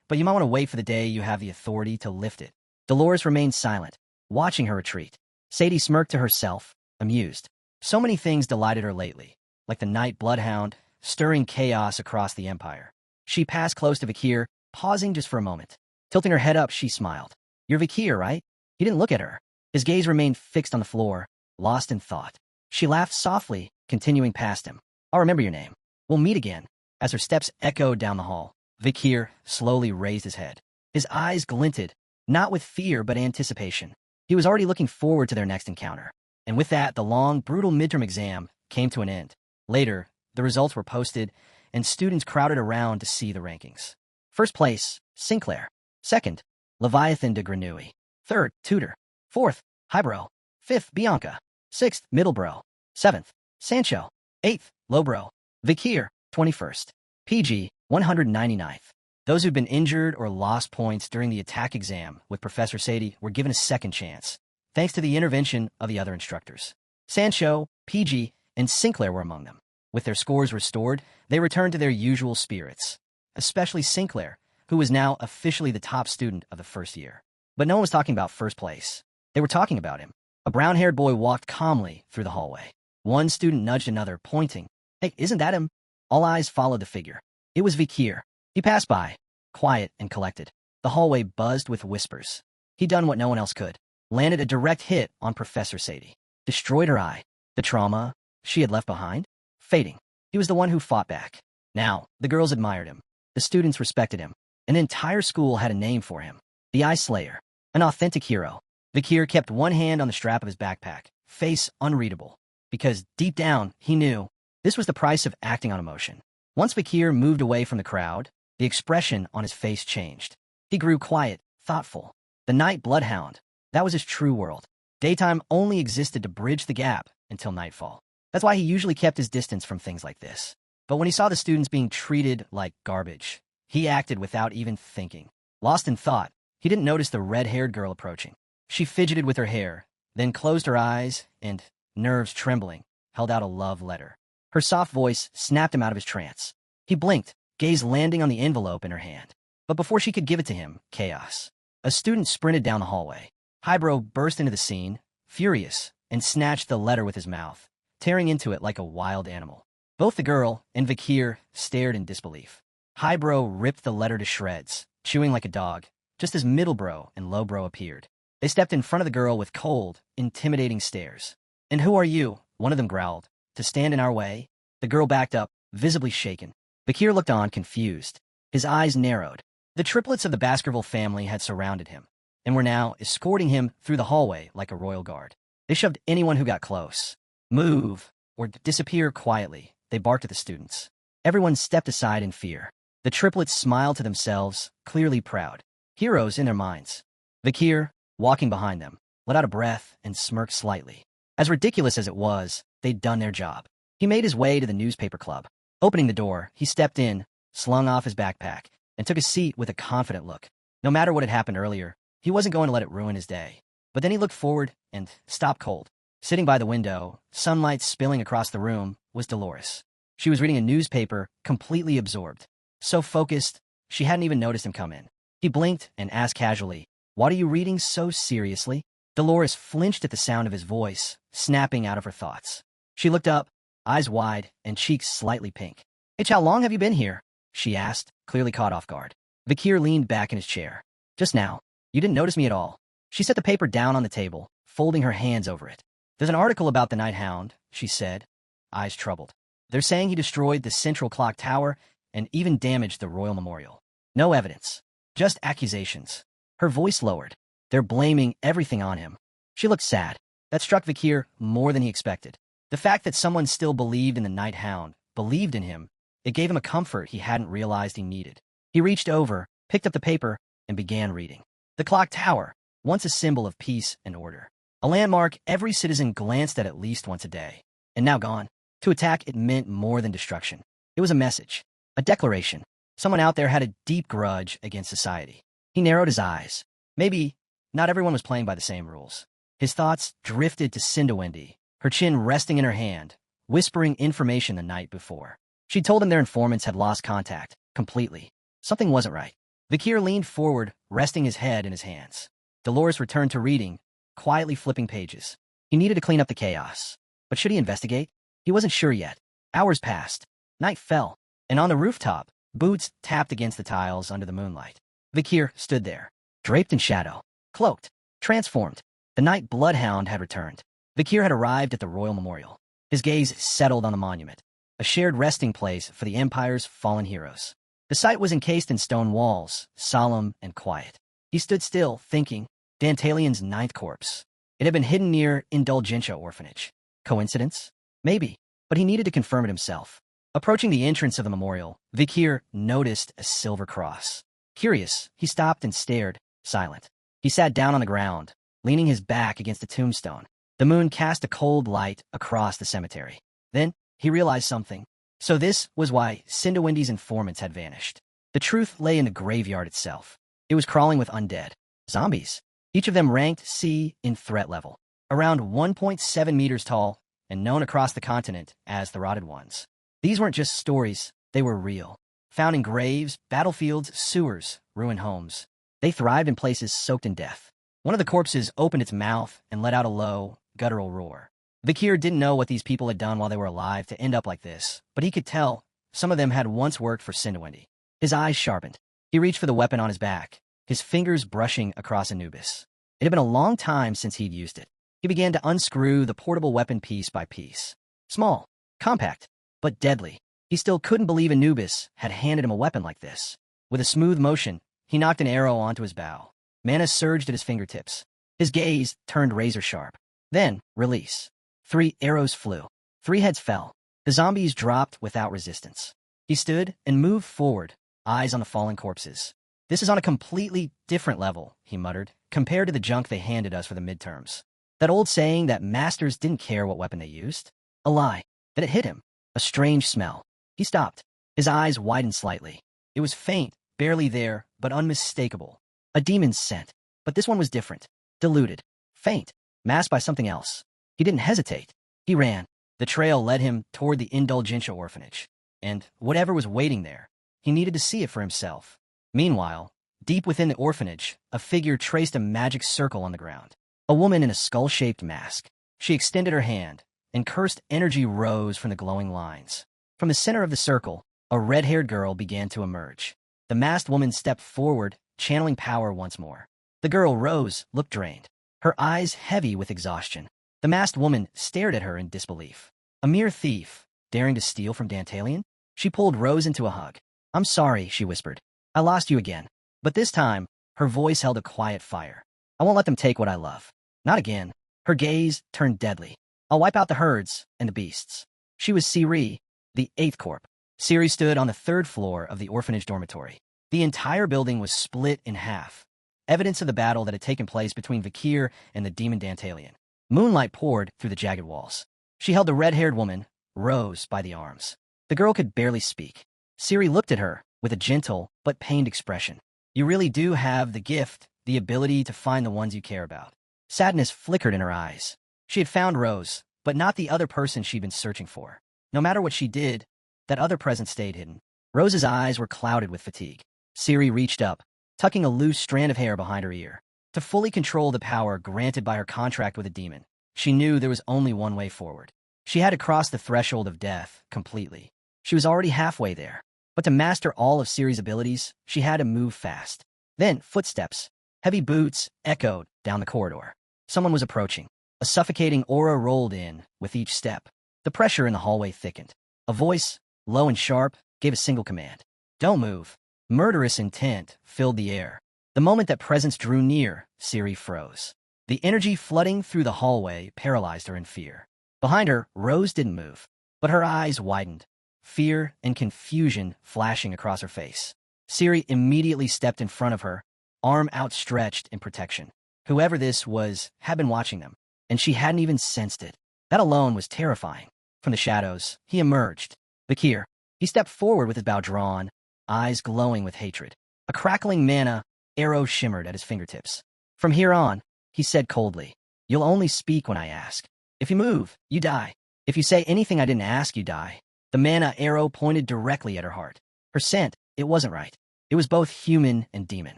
but you might want to wait for the day you have the authority to lift it." Dolores remained silent, watching her retreat. Sadie smirked to herself, amused. So many things delighted her lately, like the night bloodhound, stirring chaos across the empire. She passed close to Vikir, pausing just for a moment. Tilting her head up, she smiled. "You're Vikir, right?" He didn't look at her. His gaze remained fixed on the floor, lost in thought. She laughed softly, continuing past him. "I'll remember your name. We'll meet again." As her steps echoed down the hall, Vikir slowly raised his head. His eyes glinted, not with fear but anticipation. He was already looking forward to their next encounter. And with that, the long, brutal midterm exam came to an end. Later, the results were posted, and students crowded around to see the rankings. First place, Sinclair. Second, Leviathan de Grenouille. Third, Tudor. Fourth, Highbrow. Fifth, Bianca. Sixth, Middlebrow. Seventh, Sancho. Eighth, Lowbrow. Vikir, 21st. PG, 199th. Those who'd been injured or lost points during the attack exam with Professor Sadie were given a second chance, thanks to the intervention of the other instructors. Sancho, PG, and Sinclair were among them. With their scores restored, they returned to their usual spirits, especially Sinclair, who was now officially the top student of the first year. But no one was talking about first place. They were talking about him. A brown-haired boy walked calmly through the hallway. One student nudged another, pointing. "Hey, isn't that him?" All eyes followed the figure. It was Vikir. He passed by, quiet and collected. The hallway buzzed with whispers. He'd done what no one else could. Landed a direct hit on Professor Sadie. Destroyed her eye. The trauma she had left behind? Fading. He was the one who fought back. Now, the girls admired him. The students respected him. An entire school had a name for him. The Eye Slayer. An authentic hero. Vikir kept one hand on the strap of his backpack, face unreadable. Because deep down, he knew this was the price of acting on emotion. Once Vikir moved away from the crowd, the expression on his face changed. He grew quiet, thoughtful. The night bloodhound, that was his true world. Daytime only existed to bridge the gap until nightfall. That's why he usually kept his distance from things like this. But when he saw the students being treated like garbage, he acted without even thinking. Lost in thought, he didn't notice the red-haired girl approaching. She fidgeted with her hair, then closed her eyes and, nerves trembling, held out a love letter. Her soft voice snapped him out of his trance. He blinked, gaze landing on the envelope in her hand. But before she could give it to him, chaos. A student sprinted down the hallway. Highbrow burst into the scene, furious, and snatched the letter with his mouth, tearing into it like a wild animal. Both the girl and Vikir stared in disbelief. Highbrow ripped the letter to shreds, chewing like a dog, just as Middlebrow and Lowbrow appeared. They stepped in front of the girl with cold, intimidating stares. "And who are you?" one of them growled. "To stand in our way?" The girl backed up, visibly shaken. Vikir looked on, confused. His eyes narrowed. The triplets of the Baskerville family had surrounded him, and were now escorting him through the hallway like a royal guard. They shoved anyone who got close. "Move, or disappear quietly," they barked at the students. Everyone stepped aside in fear. The triplets smiled to themselves, clearly proud. Heroes in their minds. Vikir, walking behind them, let out a breath and smirked slightly. As ridiculous as it was, they'd done their job. He made his way to the newspaper club. Opening the door, he stepped in, slung off his backpack, and took a seat with a confident look. No matter what had happened earlier, he wasn't going to let it ruin his day. But then he looked forward and stopped cold. Sitting by the window, sunlight spilling across the room, was Dolores. She was reading a newspaper, completely absorbed. So focused, she hadn't even noticed him come in. He blinked and asked casually, "What are you reading so seriously?" Dolores flinched at the sound of his voice, snapping out of her thoughts. She looked up, eyes wide and cheeks slightly pink. "H, how long have you been here?" she asked, clearly caught off guard. Vikir leaned back in his chair. "Just now. You didn't notice me at all." She set the paper down on the table, folding her hands over it. "There's an article about the Night Hound," she said, eyes troubled. "They're saying he destroyed the central clock tower and even damaged the royal memorial. No evidence. Just accusations." Her voice lowered. "They're blaming everything on him." She looked sad. That struck Vikir more than he expected. The fact that someone still believed in the Night Hound, believed in him, it gave him a comfort he hadn't realized he needed. He reached over, picked up the paper, and began reading. The clock tower, once a symbol of peace and order. A landmark every citizen glanced at least once a day. And now gone. To attack it meant more than destruction. It was a message. A declaration. Someone out there had a deep grudge against society. He narrowed his eyes. Maybe not everyone was playing by the same rules. His thoughts drifted to Cinderwendy, her chin resting in her hand, whispering information the night before. She told him their informants had lost contact, completely. Something wasn't right. Vikir leaned forward, resting his head in his hands. Dolores returned to reading, quietly flipping pages. He needed to clean up the chaos. But should he investigate? He wasn't sure yet. Hours passed. Night fell, and on the rooftop, boots tapped against the tiles under the moonlight. Vikir stood there, draped in shadow, cloaked, transformed. The night bloodhound had returned. Vikir had arrived at the royal memorial. His gaze settled on the monument, a shared resting place for the Empire's fallen heroes. The site was encased in stone walls, solemn and quiet. He stood still, thinking. Dantalion's ninth corpse. It had been hidden near Indulgentia Orphanage. Coincidence? Maybe, but he needed to confirm it himself. Approaching the entrance of the memorial, Vikir noticed a silver cross. Curious, he stopped and stared, silent. He sat down on the ground, leaning his back against the tombstone. The moon cast a cold light across the cemetery. Then, he realized something. So this was why Cinderwendy's informants had vanished. The truth lay in the graveyard itself. It was crawling with undead. Zombies. Each of them ranked C in threat level. Around 1.7 meters tall, and known across the continent as the Rotted Ones. These weren't just stories, they were real. Found in graves, battlefields, sewers, ruined homes. They thrived in places soaked in death. One of the corpses opened its mouth and let out a low, guttural roar. Vikir didn't know what these people had done while they were alive to end up like this, but he could tell some of them had once worked for Cinderwendy. His eyes sharpened. He reached for the weapon on his back, his fingers brushing across Anubis. It had been a long time since he'd used it. He began to unscrew the portable weapon piece by piece. Small, compact, but deadly. He still couldn't believe Anubis had handed him a weapon like this. With a smooth motion, he knocked an arrow onto his bow. Mana surged at his fingertips. His gaze turned razor-sharp. Then, release. 3 arrows flew. 3 heads fell. The zombies dropped without resistance. He stood and moved forward, eyes on the fallen corpses. This is on a completely different level, he muttered, compared to the junk they handed us for the midterms. That old saying that masters didn't care what weapon they used? A lie. Then it hit him. A strange smell. He stopped. His eyes widened slightly. It was faint, barely there, but unmistakable. A demon's scent. But this one was different. Diluted. Faint. Masked by something else. He didn't hesitate. He ran. The trail led him toward the Indulgentia Orphanage. And whatever was waiting there, he needed to see it for himself. Meanwhile, deep within the orphanage, a figure traced a magic circle on the ground. A woman in a skull-shaped mask. She extended her hand, and cursed energy rose from the glowing lines. From the center of the circle, a red-haired girl began to emerge. The masked woman stepped forward, channeling power once more. The girl rose, looked drained, her eyes heavy with exhaustion. The masked woman stared at her in disbelief. A mere thief, daring to steal from Dantalion? She pulled Rose into a hug. "I'm sorry," she whispered. "I lost you again." But this time, her voice held a quiet fire. "I won't let them take what I love. Not again." Her gaze turned deadly. "I'll wipe out the herds and the beasts." She was Siri, the 8th Corp. Siri stood on the 3rd floor of the orphanage dormitory. The entire building was split in half. Evidence of the battle that had taken place between Vikir and the demon Dantalion. Moonlight poured through the jagged walls. She held the red-haired woman, Rose, by the arms. The girl could barely speak. Siri looked at her with a gentle but pained expression. "You really do have the gift, the ability to find the ones you care about." Sadness flickered in her eyes. She had found Rose, but not the other person she'd been searching for. No matter what she did, that other presence stayed hidden. Rose's eyes were clouded with fatigue. Siri reached up, tucking a loose strand of hair behind her ear. To fully control the power granted by her contract with a demon, she knew there was only one way forward. She had to cross the threshold of death completely. She was already halfway there. But to master all of Siri's abilities, she had to move fast. Then, footsteps, heavy boots, echoed down the corridor. Someone was approaching. A suffocating aura rolled in with each step. The pressure in the hallway thickened. A voice, low and sharp, gave a single command. "Don't move." Murderous intent filled the air. The moment that presence drew near, Siri froze. The energy flooding through the hallway paralyzed her in fear. Behind her, Rose didn't move, but her eyes widened, fear and confusion flashing across her face. Siri immediately stepped in front of her, arm outstretched in protection. Whoever this was had been watching them, and she hadn't even sensed it. That alone was terrifying. From the shadows, he emerged. Vikir. He stepped forward with his bow drawn, eyes glowing with hatred. A crackling mana arrow shimmered at his fingertips. "From here on," he said coldly, You'll only speak when I ask. If you move, you die. If you say anything I didn't ask, you die. The mana arrow pointed directly at her heart. Her scent, it wasn't right. It was both human and demon.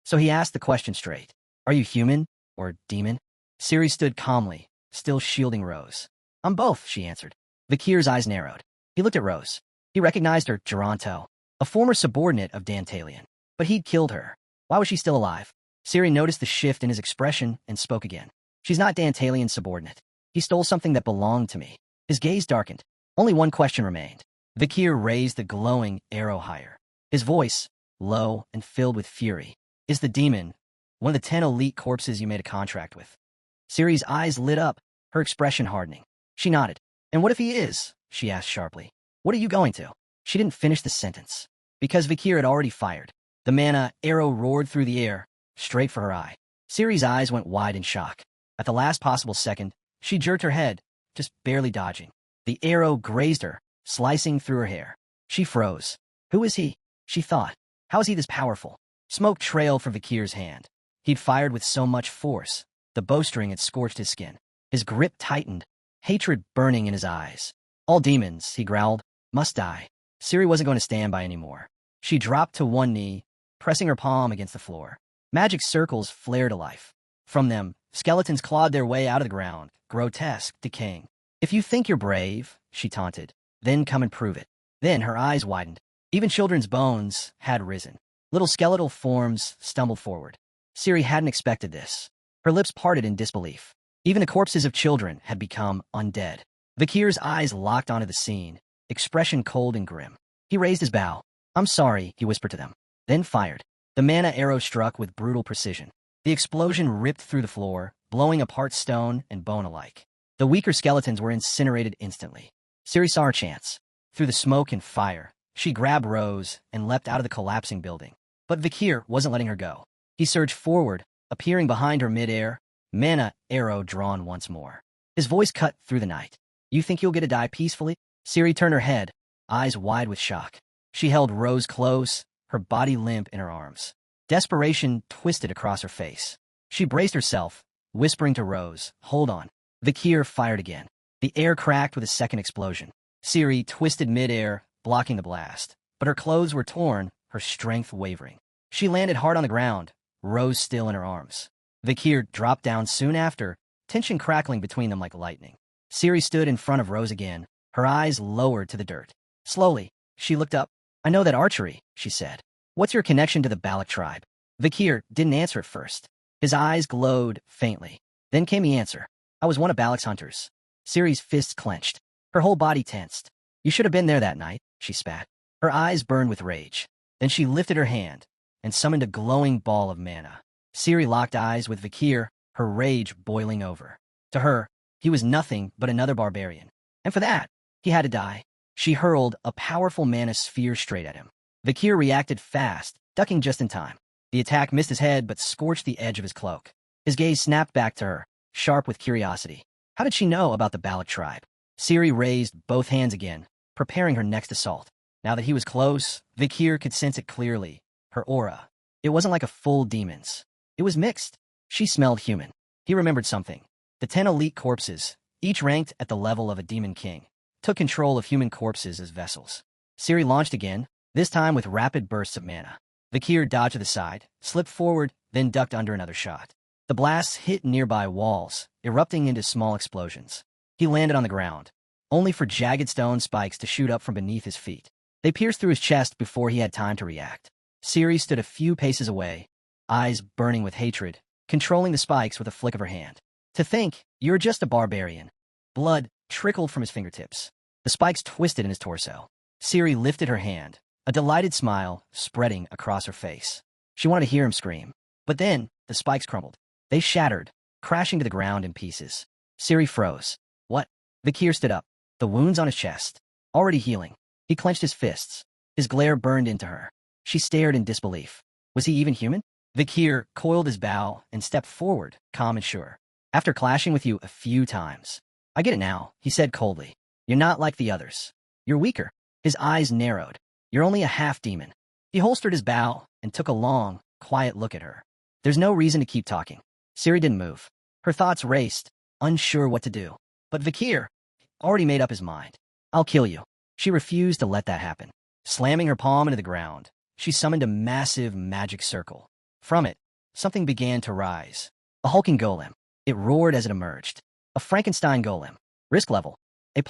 So he asked the question straight. Are you human or demon? Siri stood calmly, still shielding Rose. I'm both, she answered. Vikir's eyes narrowed. He looked at Rose. He recognized her, Geronto, a former subordinate of Dantalion. But he'd killed her. Why was she still alive? Siri noticed the shift in his expression and spoke again. She's not Dantalion's subordinate. He stole something that belonged to me. His gaze darkened. Only one question remained. Vikir raised the glowing arrow higher. His voice, low and filled with fury. Is the demon one of the 10 elite corpses you made a contract with? Siri's eyes lit up, her expression hardening. She nodded. And what if he is? She asked sharply. What are you going to? She didn't finish the sentence. Because Vikir had already fired. The mana arrow roared through the air, straight for her eye. Siri's eyes went wide in shock. At the last possible second, she jerked her head, just barely dodging. The arrow grazed her, slicing through her hair. She froze. Who is he? She thought. How is he this powerful? Smoke trailed from Vikir's hand. He'd fired with so much force. The bowstring had scorched his skin. His grip tightened, hatred burning in his eyes. All demons, he growled, must die. Siri wasn't going to stand by anymore. She dropped to one knee, pressing her palm against the floor. Magic circles flared to life. From them, skeletons clawed their way out of the ground, grotesque, decaying. If you think you're brave, she taunted, then come and prove it. Then her eyes widened. Even children's bones had risen. Little skeletal forms stumbled forward. Siri hadn't expected this. Her lips parted in disbelief. Even the corpses of children had become undead. Vikir's eyes locked onto the scene, expression cold and grim. He raised his bow. I'm sorry, he whispered to them, then fired. The mana arrow struck with brutal precision. The explosion ripped through the floor, blowing apart stone and bone alike. The weaker skeletons were incinerated instantly. Siri saw her chance. Through the smoke and fire, she grabbed Rose and leapt out of the collapsing building. But Vikir wasn't letting her go. He surged forward, appearing behind her midair, mana arrow drawn once more. His voice cut through the night. You think you'll get to die peacefully? Siri turned her head, eyes wide with shock. She held Rose close, her body limp in her arms. Desperation twisted across her face. She braced herself, whispering to Rose, hold on. Vikir fired again. The air cracked with a second explosion. Siri twisted midair, blocking the blast. But her clothes were torn, her strength wavering. She landed hard on the ground, Rose still in her arms. Vikir dropped down soon after, tension crackling between them like lightning. Siri stood in front of Rose again, her eyes lowered to the dirt. Slowly, she looked up. I know that archery, she said. What's your connection to the Balak tribe? Vikir didn't answer at first. His eyes glowed faintly. Then came the answer. I was one of Balak's hunters. Siri's fists clenched. Her whole body tensed. You should have been there that night, she spat. Her eyes burned with rage. Then she lifted her hand and summoned a glowing ball of mana. Siri locked eyes with Vikir, her rage boiling over. To her, he was nothing but another barbarian. And for that, he had to die. She hurled a powerful mana sphere straight at him. Vikir reacted fast, ducking just in time. The attack missed his head but scorched the edge of his cloak. His gaze snapped back to her, sharp with curiosity. How did she know about the Balak tribe? Siri raised both hands again, preparing her next assault. Now that he was close, Vikir could sense it clearly. Her aura. It wasn't like a full demon's. It was mixed. She smelled human. He remembered something. The 10 elite corpses, each ranked at the level of a demon king, took control of human corpses as vessels. Siri launched again, this time with rapid bursts of mana. Vikir dodged to the side, slipped forward, then ducked under another shot. The blasts hit nearby walls, erupting into small explosions. He landed on the ground, only for jagged stone spikes to shoot up from beneath his feet. They pierced through his chest before he had time to react. Siri stood a few paces away, eyes burning with hatred, controlling the spikes with a flick of her hand. To think, you're just a barbarian. Blood trickled from his fingertips. The spikes twisted in his torso. Siri lifted her hand, a delighted smile spreading across her face. She wanted to hear him scream. But then, the spikes crumbled. They shattered, crashing to the ground in pieces. Siri froze. What? Vikir stood up, the wounds on his chest, already healing. He clenched his fists. His glare burned into her. She stared in disbelief. Was he even human? Vikir coiled his bow and stepped forward, calm and sure. After clashing with you a few times. I get it now, he said coldly. You're not like the others. You're weaker. His eyes narrowed. You're only a half-demon. He holstered his bow and took a long, quiet look at her. There's no reason to keep talking. Siri didn't move. Her thoughts raced, unsure what to do. But Vikir already made up his mind. I'll kill you. She refused to let that happen. Slamming her palm into the ground, she summoned a massive magic circle. From it, something began to rise. A hulking golem. It roared as it emerged. A Frankenstein golem. Risk level, A+.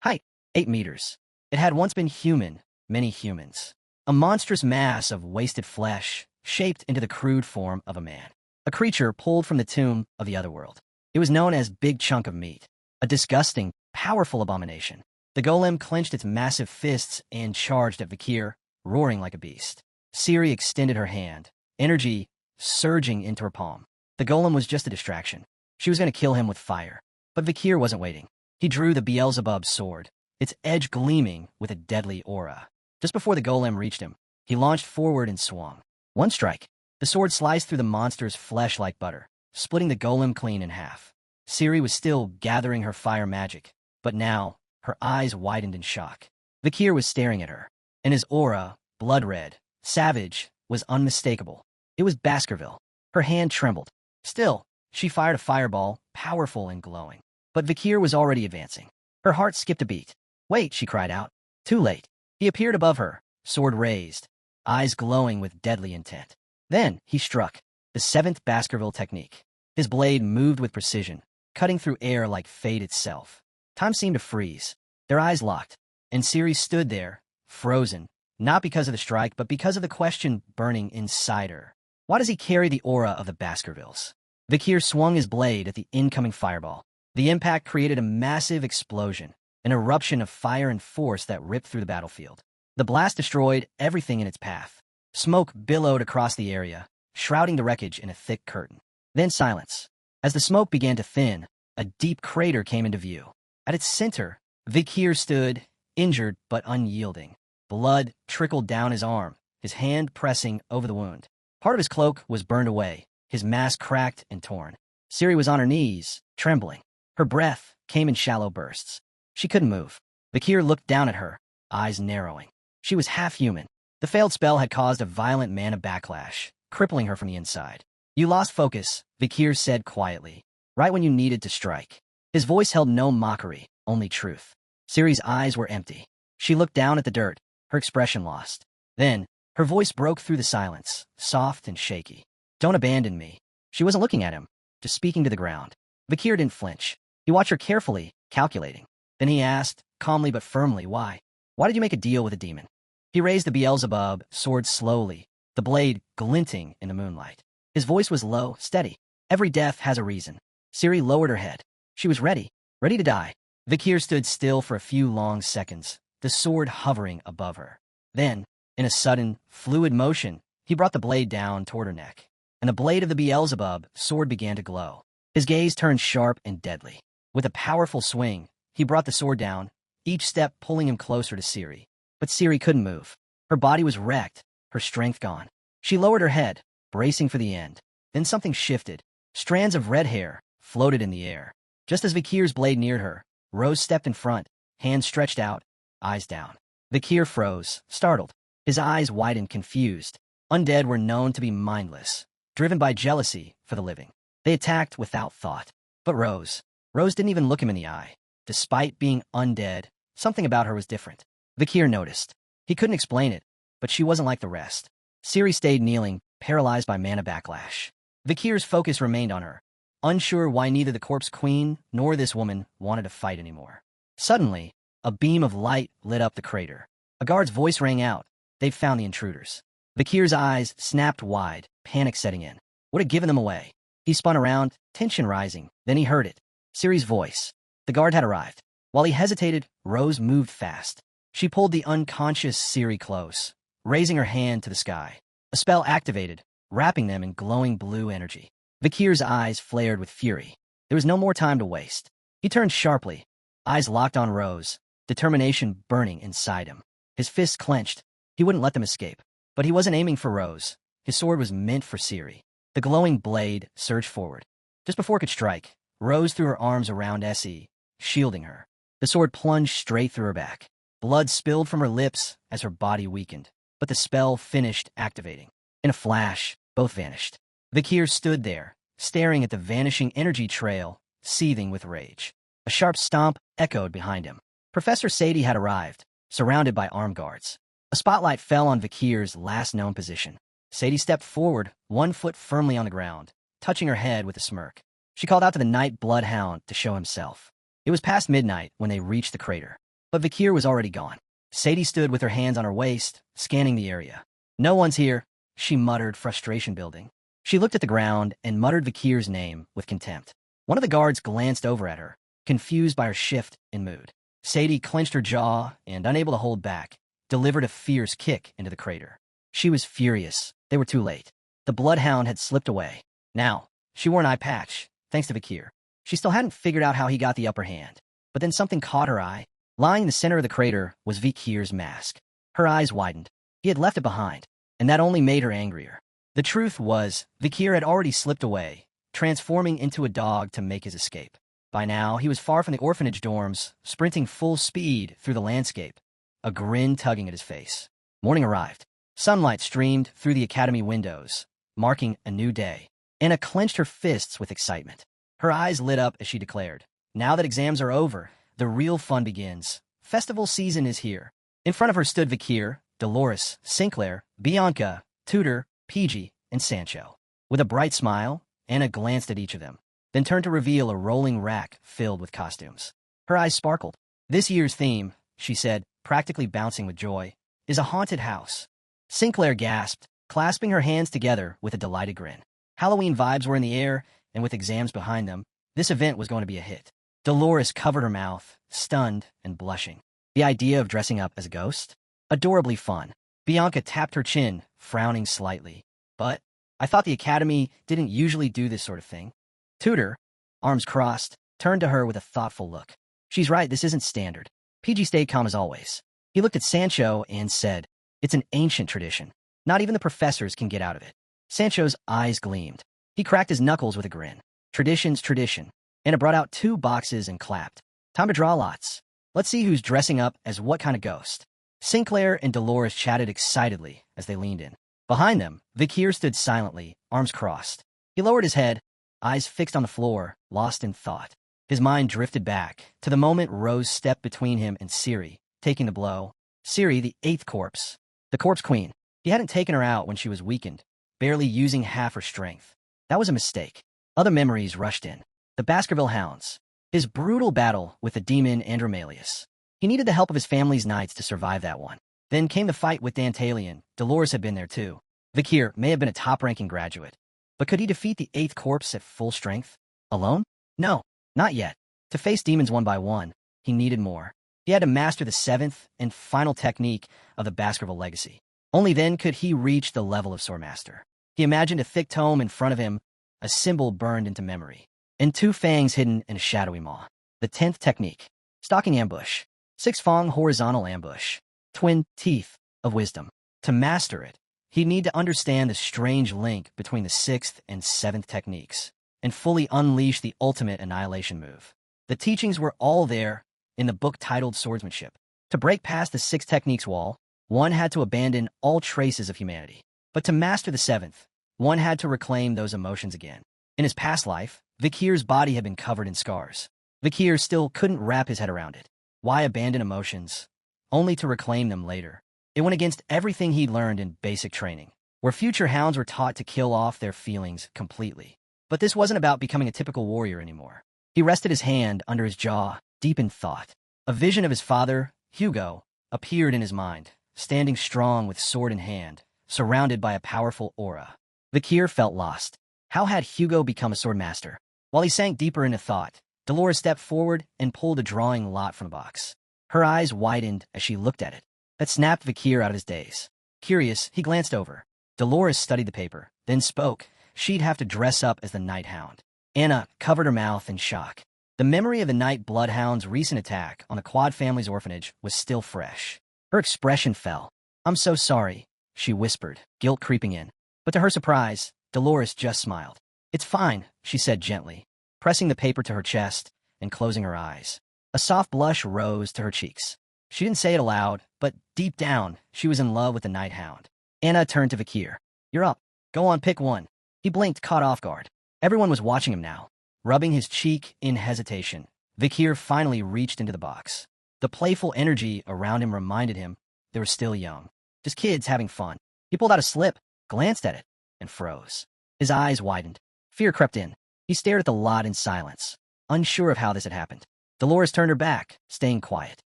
Height, 8 meters. It had once been human, many humans. A monstrous mass of wasted flesh, shaped into the crude form of a man. A creature pulled from the tomb of the otherworld. It was known as Big Chunk of Meat. A disgusting, powerful abomination. The golem clenched its massive fists and charged at Vikir, roaring like a beast. Ciri extended her hand, energy surging into her palm. The golem was just a distraction. She was going to kill him with fire. But Vikir wasn't waiting. He drew the Beelzebub sword, its edge gleaming with a deadly aura. Just before the golem reached him, he launched forward and swung. One strike. The sword sliced through the monster's flesh like butter, splitting the golem clean in half. Ciri was still gathering her fire magic, but now, her eyes widened in shock. Vikir was staring at her, and his aura, blood-red, savage, was unmistakable. It was Baskerville. Her hand trembled. Still, she fired a fireball, powerful and glowing. But Vikir was already advancing. Her heart skipped a beat. Wait, she cried out. Too late. He appeared above her, sword raised, eyes glowing with deadly intent. Then he struck, the 7th Baskerville technique. His blade moved with precision, cutting through air like fate itself. Time seemed to freeze. Their eyes locked, and Ciri stood there, frozen, not because of the strike, but because of the question burning inside her. Why does he carry the aura of the Baskervilles? Vikir swung his blade at the incoming fireball. The impact created a massive explosion, an eruption of fire and force that ripped through the battlefield. The blast destroyed everything in its path. Smoke billowed across the area, shrouding the wreckage in a thick curtain. Then silence. As the smoke began to thin, a deep crater came into view. At its center, Vikir stood, injured but unyielding. Blood trickled down his arm, his hand pressing over the wound. Part of his cloak was burned away, his mask cracked and torn. Ciri was on her knees, trembling. Her breath came in shallow bursts. She couldn't move. Vikir looked down at her, eyes narrowing. She was half-human. The failed spell had caused a violent mana backlash, crippling her from the inside. You lost focus, Vikir said quietly, right when you needed to strike. His voice held no mockery, only truth. Ciri's eyes were empty. She looked down at the dirt, her expression lost. Then, her voice broke through the silence, soft and shaky. Don't abandon me. She wasn't looking at him, just speaking to the ground. Vikir didn't flinch. He watched her carefully, calculating. Then he asked, calmly but firmly, why? Why did you make a deal with a demon? He raised the Beelzebub sword slowly, the blade glinting in the moonlight. His voice was low, steady. Every death has a reason. Ciri lowered her head. She was ready to die. Vikir stood still for a few long seconds, the sword hovering above her. Then, in a sudden, fluid motion, he brought the blade down toward her neck, and the blade of the Beelzebub sword began to glow. His gaze turned sharp and deadly. With a powerful swing, he brought the sword down, each step pulling him closer to Ciri. But Ciri couldn't move. Her body was wrecked, her strength gone. She lowered her head, bracing for the end. Then something shifted. Strands of red hair floated in the air. Just as Vikir's blade neared her, Rose stepped in front, hands stretched out, eyes down. Vikir froze, startled. His eyes widened, confused. Undead were known to be mindless, driven by jealousy for the living. They attacked without thought. But Rose didn't even look him in the eye. Despite being undead, something about her was different. Vikir noticed. He couldn't explain it, but she wasn't like the rest. Ciri stayed kneeling, paralyzed by mana backlash. Vikir's focus remained on her, unsure why neither the Corpse Queen nor this woman wanted to fight anymore. Suddenly, a beam of light lit up the crater. A guard's voice rang out. They've found the intruders. Vikir's eyes snapped wide, panic setting in. Would have given them away. He spun around, tension rising. Then he heard it. Ciri's voice. The guard had arrived. While he hesitated, Rose moved fast. She pulled the unconscious Ciri close, raising her hand to the sky. A spell activated, wrapping them in glowing blue energy. Vikir's eyes flared with fury. There was no more time to waste. He turned sharply, eyes locked on Rose, determination burning inside him. His fists clenched. He wouldn't let them escape. But he wasn't aiming for Rose. His sword was meant for Ciri. The glowing blade surged forward. Just before it could strike, Rose threw her arms around Essie, shielding her. The sword plunged straight through her back. Blood spilled from her lips as her body weakened, but the spell finished activating. In a flash, both vanished. Vikir stood there, staring at the vanishing energy trail, seething with rage. A sharp stomp echoed behind him. Professor Sadie had arrived, surrounded by armed guards. A spotlight fell on Vikir's last known position. Sadie stepped forward, one foot firmly on the ground, touching her head with a smirk. She called out to the night bloodhound to show himself. It was past midnight when they reached the crater, but Vikir was already gone. Sadie stood with her hands on her waist, scanning the area. "No one's here," she muttered, frustration building. She looked at the ground and muttered Vikir's name with contempt. One of the guards glanced over at her, confused by her shift in mood. Sadie clenched her jaw and, unable to hold back, delivered a fierce kick into the crater. She was furious. They were too late. The bloodhound had slipped away. Now, she wore an eye patch, thanks to Vikir. She still hadn't figured out how he got the upper hand. But then something caught her eye. Lying in the center of the crater was Vikir's mask. Her eyes widened. He had left it behind, and that only made her angrier. The truth was, Vikir had already slipped away, transforming into a dog to make his escape. By now, he was far from the orphanage dorms, sprinting full speed through the landscape, a grin tugging at his face. Morning arrived. Sunlight streamed through the academy windows, marking a new day. Anna clenched her fists with excitement. Her eyes lit up as she declared, "Now that exams are over, the real fun begins. Festival season is here." In front of her stood Vikir, Dolores, Sinclair, Bianca, Tudor, PG, and Sancho. With a bright smile, Anna glanced at each of them, then turned to reveal a rolling rack filled with costumes. Her eyes sparkled. "This year's theme," she said, practically bouncing with joy, "is a haunted house." Sinclair gasped, clasping her hands together with a delighted grin. Halloween vibes were in the air, and with exams behind them, this event was going to be a hit. Dolores covered her mouth, stunned and blushing. The idea of dressing up as a ghost? Adorably fun. Bianca tapped her chin, frowning slightly. "But I thought the academy didn't usually do this sort of thing." Tudor, arms crossed, turned to her with a thoughtful look. "She's right, this isn't standard." PG stayed calm as always. He looked at Sancho and said, "It's an ancient tradition. Not even the professors can get out of it." Sancho's eyes gleamed. He cracked his knuckles with a grin. "Tradition's tradition." Anna brought out 2 boxes and clapped. "Time to draw lots. Let's see who's dressing up as what kind of ghost." Sinclair and Dolores chatted excitedly as they leaned in. Behind them, Vikir stood silently, arms crossed. He lowered his head, eyes fixed on the floor, lost in thought. His mind drifted back to the moment Rose stepped between him and Ciri, taking the blow. Ciri, the 8th corpse. The corpse queen. He hadn't taken her out when she was weakened, barely using half her strength. That was a mistake. Other memories rushed in. The Baskerville Hounds. His brutal battle with the demon Andromalius. He needed the help of his family's knights to survive that one. Then came the fight with Dantalion. Dolores had been there too. Vikir may have been a top-ranking graduate. But could he defeat the 8th corpse at full strength? Alone? No, not yet. To face demons one by one, he needed more. He had to master the 7th and final technique of the Baskerville legacy. Only then could he reach the level of Swordmaster. He imagined a thick tome in front of him, a symbol burned into memory, and 2 fangs hidden in a shadowy maw. The 10th technique. Stalking ambush. 6-fong horizontal ambush. Twin teeth of wisdom. To master it, he'd need to understand the strange link between the 6th and 7th techniques, and fully unleash the ultimate annihilation move. The teachings were all there in the book titled Swordsmanship. To break past the 6 techniques wall, one had to abandon all traces of humanity. But to master the 7th, one had to reclaim those emotions again. In his past life, Vikir's body had been covered in scars. Vikir still couldn't wrap his head around it. Why abandon emotions, only to reclaim them later? It went against everything he'd learned in basic training, where future hounds were taught to kill off their feelings completely. But this wasn't about becoming a typical warrior anymore. He rested his hand under his jaw, deep in thought. A vision of his father, Hugo, appeared in his mind, standing strong with sword in hand, surrounded by a powerful aura. Vikir felt lost. How had Hugo become a swordmaster? While he sank deeper into thought, Dolores stepped forward and pulled a drawing lot from the box. Her eyes widened as she looked at it. That snapped Vikir out of his daze. Curious, he glanced over. Dolores studied the paper, then spoke. She'd have to dress up as the Night Hound. Anna covered her mouth in shock. The memory of the Night Bloodhound's recent attack on the Quad family's orphanage was still fresh. Her expression fell. "I'm so sorry," she whispered, guilt creeping in. But to her surprise, Dolores just smiled. "It's fine," she said gently, pressing the paper to her chest and closing her eyes. A soft blush rose to her cheeks. She didn't say it aloud, but deep down, she was in love with the Night Hound. Anna turned to Vikir. "You're up. Go on, pick one." He blinked, caught off guard. Everyone was watching him now. Rubbing his cheek in hesitation, Vikir finally reached into the box. The playful energy around him reminded him they were still young. Just kids having fun. He pulled out a slip, glanced at it, and froze. His eyes widened. Fear crept in. He stared at the lot in silence, unsure of how this had happened. Dolores turned her back, staying quiet.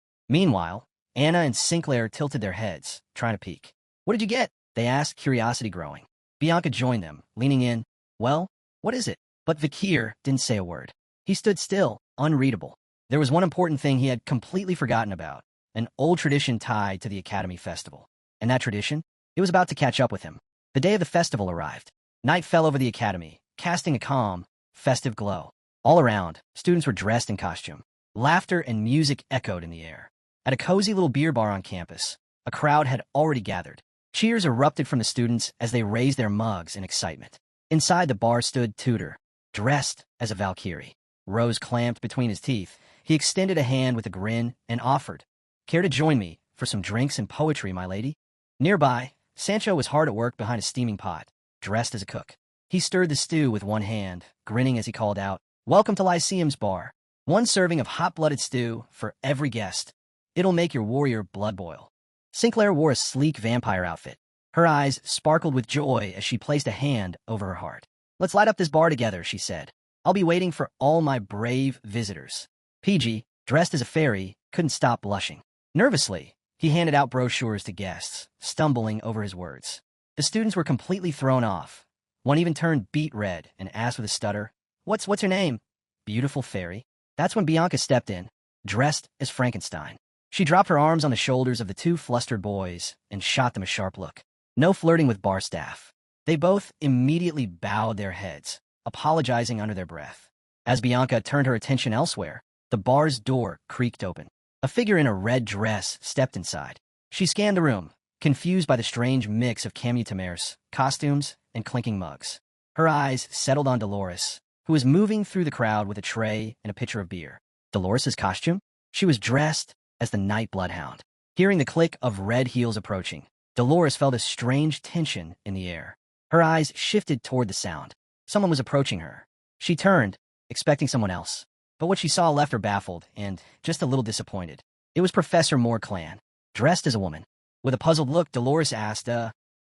Meanwhile, Anna and Sinclair tilted their heads, trying to peek. "What did you get?" they asked, curiosity growing. Bianca joined them, leaning in. "Well, what is it?" But Vikir didn't say a word. He stood still, unreadable. There was one important thing he had completely forgotten about, an old tradition tied to the Academy Festival. And that tradition? It was about to catch up with him. The day of the festival arrived. Night fell over the Academy, casting a calm, festive glow. All around, students were dressed in costume. Laughter and music echoed in the air. At a cozy little beer bar on campus, a crowd had already gathered. Cheers erupted from the students as they raised their mugs in excitement. Inside the bar stood Tudor, dressed as a Valkyrie. Rose clamped between his teeth. He extended a hand with a grin and offered, "Care to join me for some drinks and poetry, my lady?" Nearby, Sancho was hard at work behind a steaming pot, dressed as a cook. He stirred the stew with one hand, grinning as he called out, "Welcome to Lyceum's bar. One serving of hot-blooded stew for every guest. It'll make your warrior blood boil." Sinclair wore a sleek vampire outfit. Her eyes sparkled with joy as she placed a hand over her heart. "Let's light up this bar together," she said. "I'll be waiting for all my brave visitors." PG, dressed as a fairy, couldn't stop blushing. Nervously, he handed out brochures to guests, stumbling over his words. The students were completely thrown off. One even turned beet red and asked with a stutter, What's her name?" "Beautiful fairy." That's when Bianca stepped in, dressed as Frankenstein. She dropped her arms on the shoulders of the two flustered boys and shot them a sharp look. No flirting with bar staff. They both immediately bowed their heads, apologizing under their breath. As Bianca turned her attention elsewhere, the bar's door creaked open. A figure in a red dress stepped inside. She scanned the room, confused by the strange mix of camutimers, costumes, and clinking mugs. Her eyes settled on Dolores, who was moving through the crowd with a tray and a pitcher of beer. Dolores's costume? She was dressed as the Night Bloodhound. Hearing the click of red heels approaching, Dolores felt a strange tension in the air. Her eyes shifted toward the sound. Someone was approaching her. She turned, expecting someone else. But what she saw left her baffled and just a little disappointed. It was Professor Morclan, dressed as a woman. With a puzzled look, Dolores asked,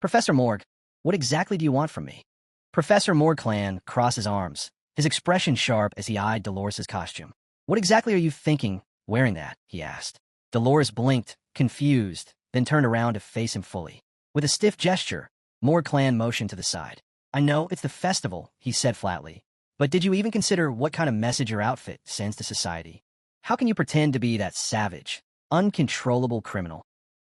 Professor Morg, what exactly do you want from me?" Professor Morclan crossed his arms, his expression sharp as he eyed Dolores's costume. "What exactly are you thinking wearing that?" he asked. Dolores blinked, confused, then turned around to face him fully. With a stiff gesture, Morclan motioned to the side. "I know it's the festival," he said flatly. "But did you even consider what kind of message your outfit sends to society? How can you pretend to be that savage, uncontrollable criminal?"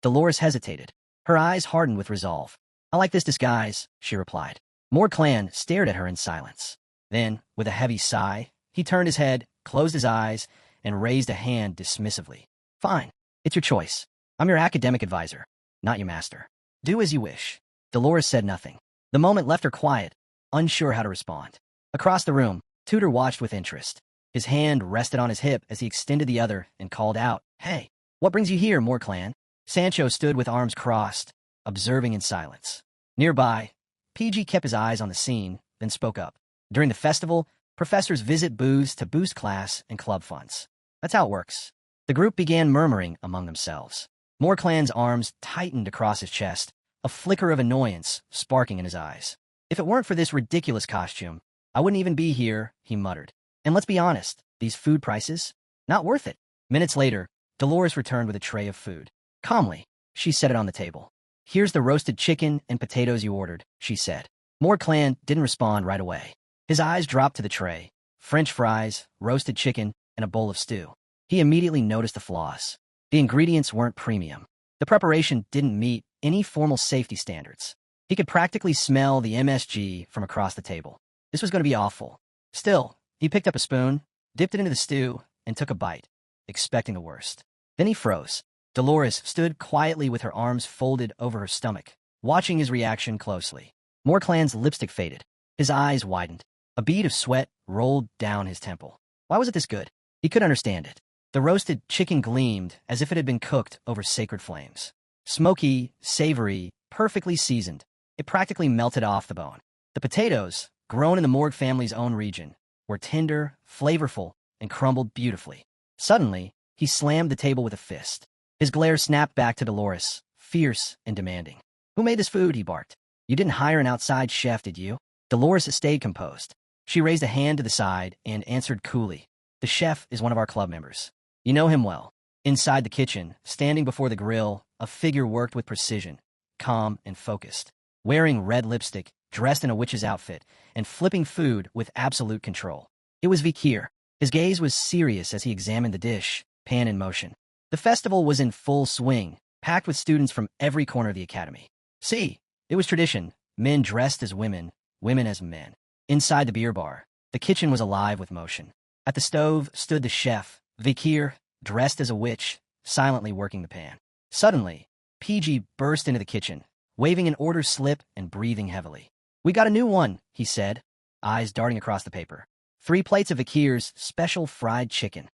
Dolores hesitated. Her eyes hardened with resolve. "I like this disguise," she replied. Morclan stared at her in silence. Then, with a heavy sigh, he turned his head, closed his eyes, and raised a hand dismissively. "Fine. It's your choice. I'm your academic advisor, not your master. Do as you wish." Dolores said nothing. The moment left her quiet, unsure how to respond. Across the room, Tudor watched with interest. His hand rested on his hip as he extended the other and called out, "Hey, what brings you here, Morclan?" Sancho stood with arms crossed, observing in silence. Nearby, PG kept his eyes on the scene, then spoke up. "During the festival, professors visit booths to boost class and club funds. That's how it works." The group began murmuring among themselves. Morclan's arms tightened across his chest, a flicker of annoyance sparking in his eyes. "If it weren't for this ridiculous costume, I wouldn't even be here," he muttered. "And let's be honest, these food prices? Not worth it." Minutes later, Dolores returned with a tray of food. Calmly, she set it on the table. "Here's the roasted chicken and potatoes you ordered," she said. Morclan didn't respond right away. His eyes dropped to the tray. French fries, roasted chicken, and a bowl of stew. He immediately noticed the flaws. The ingredients weren't premium. The preparation didn't meet any formal safety standards. He could practically smell the MSG from across the table. This was going to be awful. Still, he picked up a spoon, dipped it into the stew, and took a bite, expecting the worst. Then he froze. Dolores stood quietly with her arms folded over her stomach, watching his reaction closely. Morclan's lipstick faded. His eyes widened. A bead of sweat rolled down his temple. Why was it this good? He could understand it. The roasted chicken gleamed as if it had been cooked over sacred flames. Smoky, savory, perfectly seasoned. It practically melted off the bone. The potatoes, grown in the Morg family's own region, were tender, flavorful, and crumbled beautifully. Suddenly, he slammed the table with a fist. His glare snapped back to Dolores, fierce and demanding. "Who made this food?" he barked. "You didn't hire an outside chef, did you?" Dolores stayed composed. She raised a hand to the side and answered coolly. "The chef is one of our club members. You know him well." Inside the kitchen, standing before the grill, a figure worked with precision, calm and focused. Wearing red lipstick, dressed in a witch's outfit, and flipping food with absolute control. It was Vikir. His gaze was serious as he examined the dish, pan in motion. The festival was in full swing, packed with students from every corner of the academy. See, it was tradition, men dressed as women, women as men. Inside the beer bar, the kitchen was alive with motion. At the stove stood the chef, Vikir, dressed as a witch, silently working the pan. Suddenly, PG burst into the kitchen, waving an order slip and breathing heavily. "We got a new one," he said, eyes darting across the paper. 3 plates of Vikir's special fried chicken.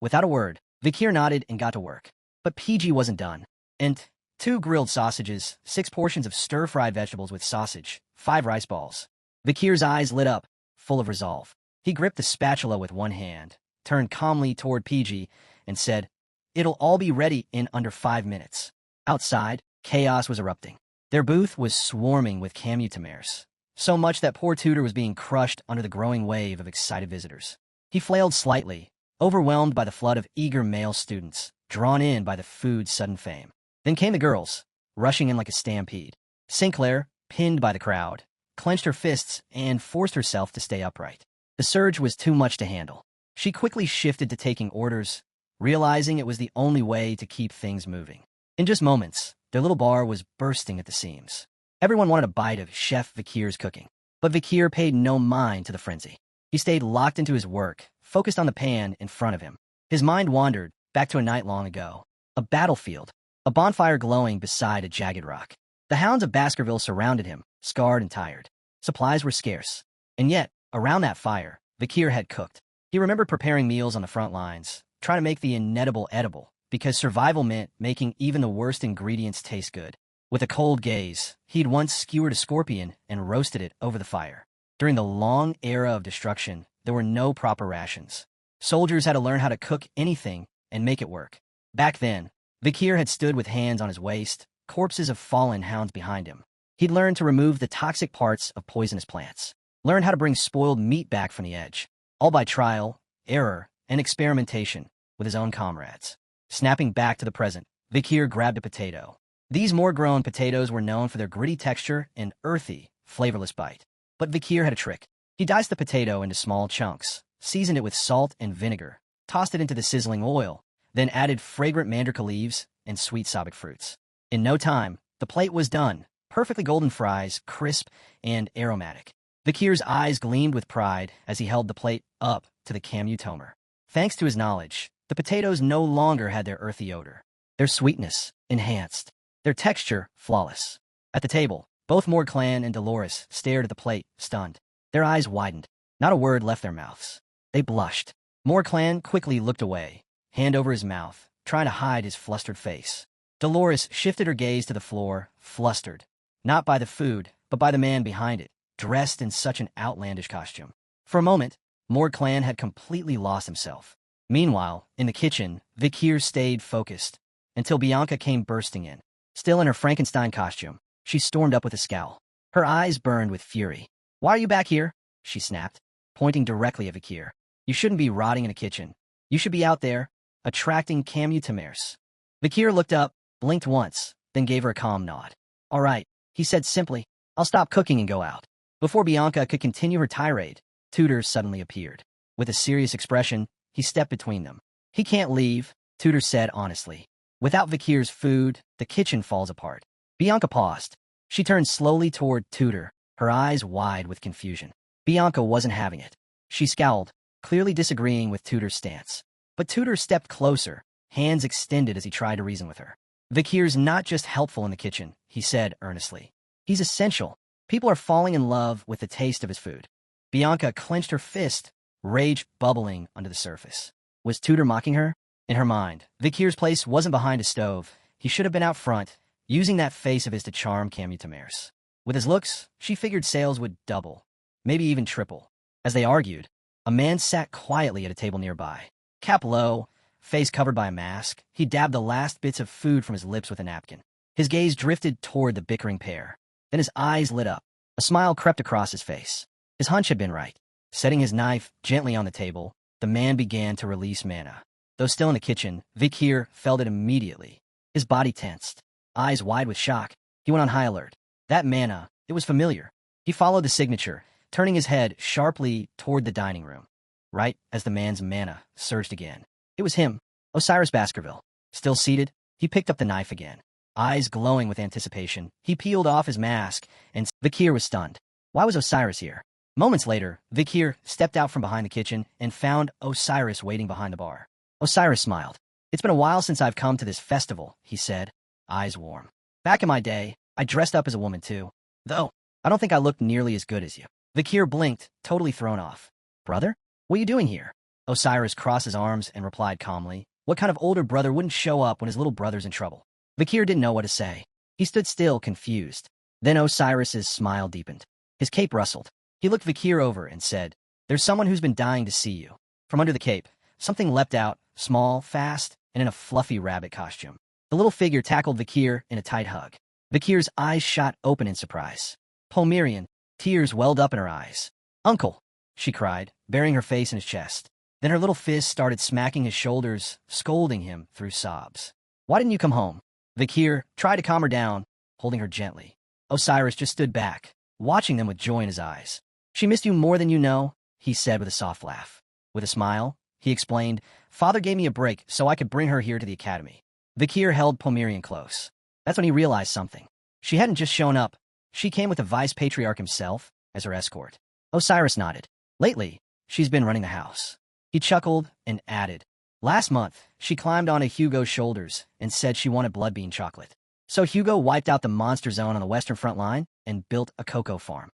Without a word, Vikir nodded and got to work. But PG wasn't done. And 2 grilled sausages, 6 portions of stir-fried vegetables with sausage, 5 rice balls. Vikir's eyes lit up, full of resolve. He gripped the spatula with one hand, turned calmly toward PG, and said, "It'll all be ready in under 5 minutes." Outside, chaos was erupting. Their booth was swarming with commutamaires, so much that poor Tudor was being crushed under the growing wave of excited visitors. He flailed slightly, overwhelmed by the flood of eager male students, drawn in by the food's sudden fame. Then came the girls, rushing in like a stampede. Sinclair, pinned by the crowd, clenched her fists and forced herself to stay upright. The surge was too much to handle. She quickly shifted to taking orders, realizing it was the only way to keep things moving. In just moments, their little bar was bursting at the seams. Everyone wanted a bite of Chef Vikir's cooking, but Vikir paid no mind to the frenzy. He stayed locked into his work, focused on the pan in front of him. His mind wandered back to a night long ago, a battlefield, a bonfire glowing beside a jagged rock. The hounds of Baskerville surrounded him, scarred and tired. Supplies were scarce, and yet, around that fire, Vikir had cooked. He remembered preparing meals on the front lines, trying to make the inedible edible, because survival meant making even the worst ingredients taste good. With a cold gaze, he'd once skewered a scorpion and roasted it over the fire. During the long era of destruction, there were no proper rations. Soldiers had to learn how to cook anything and make it work. Back then, Vikir had stood with hands on his waist, corpses of fallen hounds behind him. He'd learned to remove the toxic parts of poisonous plants, learned how to bring spoiled meat back from the edge, all by trial, error, and experimentation with his own comrades. Snapping back to the present, Vikir grabbed a potato. These more-grown potatoes were known for their gritty texture and earthy, flavorless bite. But Vikir had a trick. He diced the potato into small chunks, seasoned it with salt and vinegar, tossed it into the sizzling oil, then added fragrant mandrika leaves and sweet sabic fruits. In no time, the plate was done, perfectly golden fries, crisp and aromatic. Vikir's eyes gleamed with pride as he held the plate up to the camutomer. Thanks to his knowledge, the potatoes no longer had their earthy odor. Their sweetness enhanced, their texture flawless. At the table, both Morg Clan and Dolores stared at the plate, stunned. Their eyes widened. Not a word left their mouths. They blushed. Morg Clan quickly looked away, hand over his mouth, trying to hide his flustered face. Dolores shifted her gaze to the floor, flustered, not by the food, but by the man behind it, dressed in such an outlandish costume. For a moment, Morg Clan had completely lost himself. Meanwhile, in the kitchen, Vikir stayed focused, until Bianca came bursting in. Still in her Frankenstein costume, she stormed up with a scowl. Her eyes burned with fury. "Why are you back here?" she snapped, pointing directly at Vikir. "You shouldn't be rotting in a kitchen. You should be out there, attracting commutamaires." Vikir looked up, blinked once, then gave her a calm nod. "All right," he said simply. "I'll stop cooking and go out." Before Bianca could continue her tirade, Tudor suddenly appeared. With a serious expression, he stepped between them. "He can't leave," Tudor said honestly. "Without Vikir's food, the kitchen falls apart." Bianca paused. She turned slowly toward Tudor, her eyes wide with confusion. Bianca wasn't having it. She scowled, clearly disagreeing with Tudor's stance. But Tudor stepped closer, hands extended as he tried to reason with her. "Vikir's not just helpful in the kitchen," he said earnestly. "He's essential. People are falling in love with the taste of his food." Bianca clenched her fist, rage bubbling under the surface. Was Tudor mocking her? In her mind, Vikir's place wasn't behind a stove. He should have been out front, using that face of his to charm commutamaires. With his looks, she figured sales would double. maybe even triple. As they argued, a man sat quietly at a table nearby. Cap low, face covered by a mask, he dabbed the last bits of food from his lips with a napkin. His gaze drifted toward the bickering pair. Then his eyes lit up. A smile crept across his face. His hunch had been right. Setting his knife gently on the table, the man began to release mana. Though still in the kitchen, Vikir felt it immediately. His body tensed. Eyes wide with shock, he went on high alert. That mana, it was familiar. He followed the signature, turning his head sharply toward the dining room. Right as the man's mana surged again. It was him, Osiris Baskerville. Still seated, he picked up the knife again. Eyes glowing with anticipation, he peeled off his mask, and Vikir was stunned. Why was Osiris here? Moments later, Vikir stepped out from behind the kitchen and found Osiris waiting behind the bar. Osiris smiled. It's been a while since I've come to this festival, he said, eyes warm. Back in my day, I dressed up as a woman too. Though, I don't think I looked nearly as good as you. Vikir blinked, totally thrown off. Brother? What are you doing here? Osiris crossed his arms and replied calmly. What kind of older brother wouldn't show up when his little brother's in trouble? Vikir didn't know what to say. He stood still, confused. Then Osiris's smile deepened. His cape rustled. He looked Vikir over and said, There's someone who's been dying to see you. From under the cape, something leapt out, small, fast, and in a fluffy rabbit costume. The little figure tackled Vikir in a tight hug. Vikir's eyes shot open in surprise. Pomerian, tears welled up in her eyes. Uncle, she cried, burying her face in his chest. Then her little fist started smacking his shoulders, scolding him through sobs. Why didn't you come home? Vikir tried to calm her down, holding her gently. Osiris just stood back, watching them with joy in his eyes. She missed you more than you know, he said with a soft laugh. With a smile, he explained, Father gave me a break so I could bring her here to the academy. Vikir held Pomerian close. That's when he realized something. She hadn't just shown up. She came with the vice-patriarch himself as her escort. Osiris nodded. Lately, she's been running the house. He chuckled and added, Last month, she climbed onto Hugo's shoulders and said she wanted blood bean chocolate. So Hugo wiped out the monster zone on the western front line and built a cocoa farm.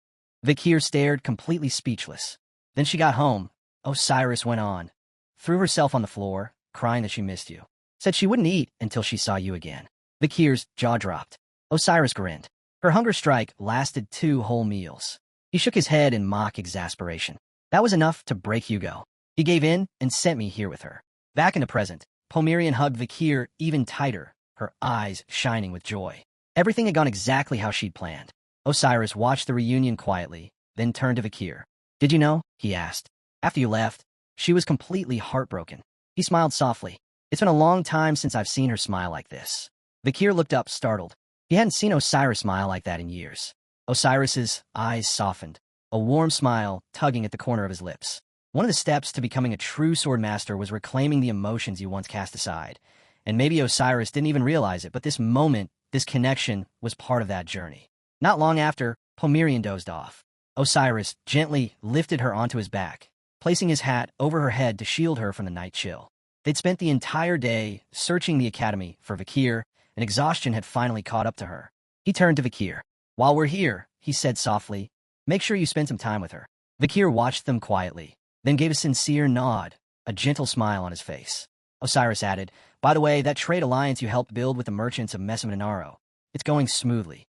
Vikir stared, completely speechless. Then she got home, Osiris went on, threw herself on the floor, crying that she missed you. Said she wouldn't eat until she saw you again. Vikir's jaw dropped. Osiris grinned. Her hunger strike lasted 2 whole meals. He shook his head in mock exasperation. That was enough to break Hugo. He gave in and sent me here with her. Back in the present, Pomerian hugged Vikir even tighter, her eyes shining with joy. Everything had gone exactly how she'd planned. Osiris watched the reunion quietly, then turned to Vikir. Did you know? He asked. After you left, she was completely heartbroken. He smiled softly. It's been a long time since I've seen her smile like this. Vikir looked up, startled. He hadn't seen Osiris smile like that in years. Osiris's eyes softened, a warm smile tugging at the corner of his lips. One of the steps to becoming a true sword master was reclaiming the emotions you once cast aside. And maybe Osiris didn't even realize it, but this moment, this connection, was part of that journey. Not long after, Pomerian dozed off. Osiris gently lifted her onto his back, placing his hat over her head to shield her from the night chill. They'd spent the entire day searching the academy for Vikir, and exhaustion had finally caught up to her. He turned to Vikir. While we're here, he said softly, make sure you spend some time with her. Vikir watched them quietly, then gave a sincere nod, a gentle smile on his face. Osiris added, by the way, that trade alliance you helped build with the merchants of Mesamenaro, it's going smoothly.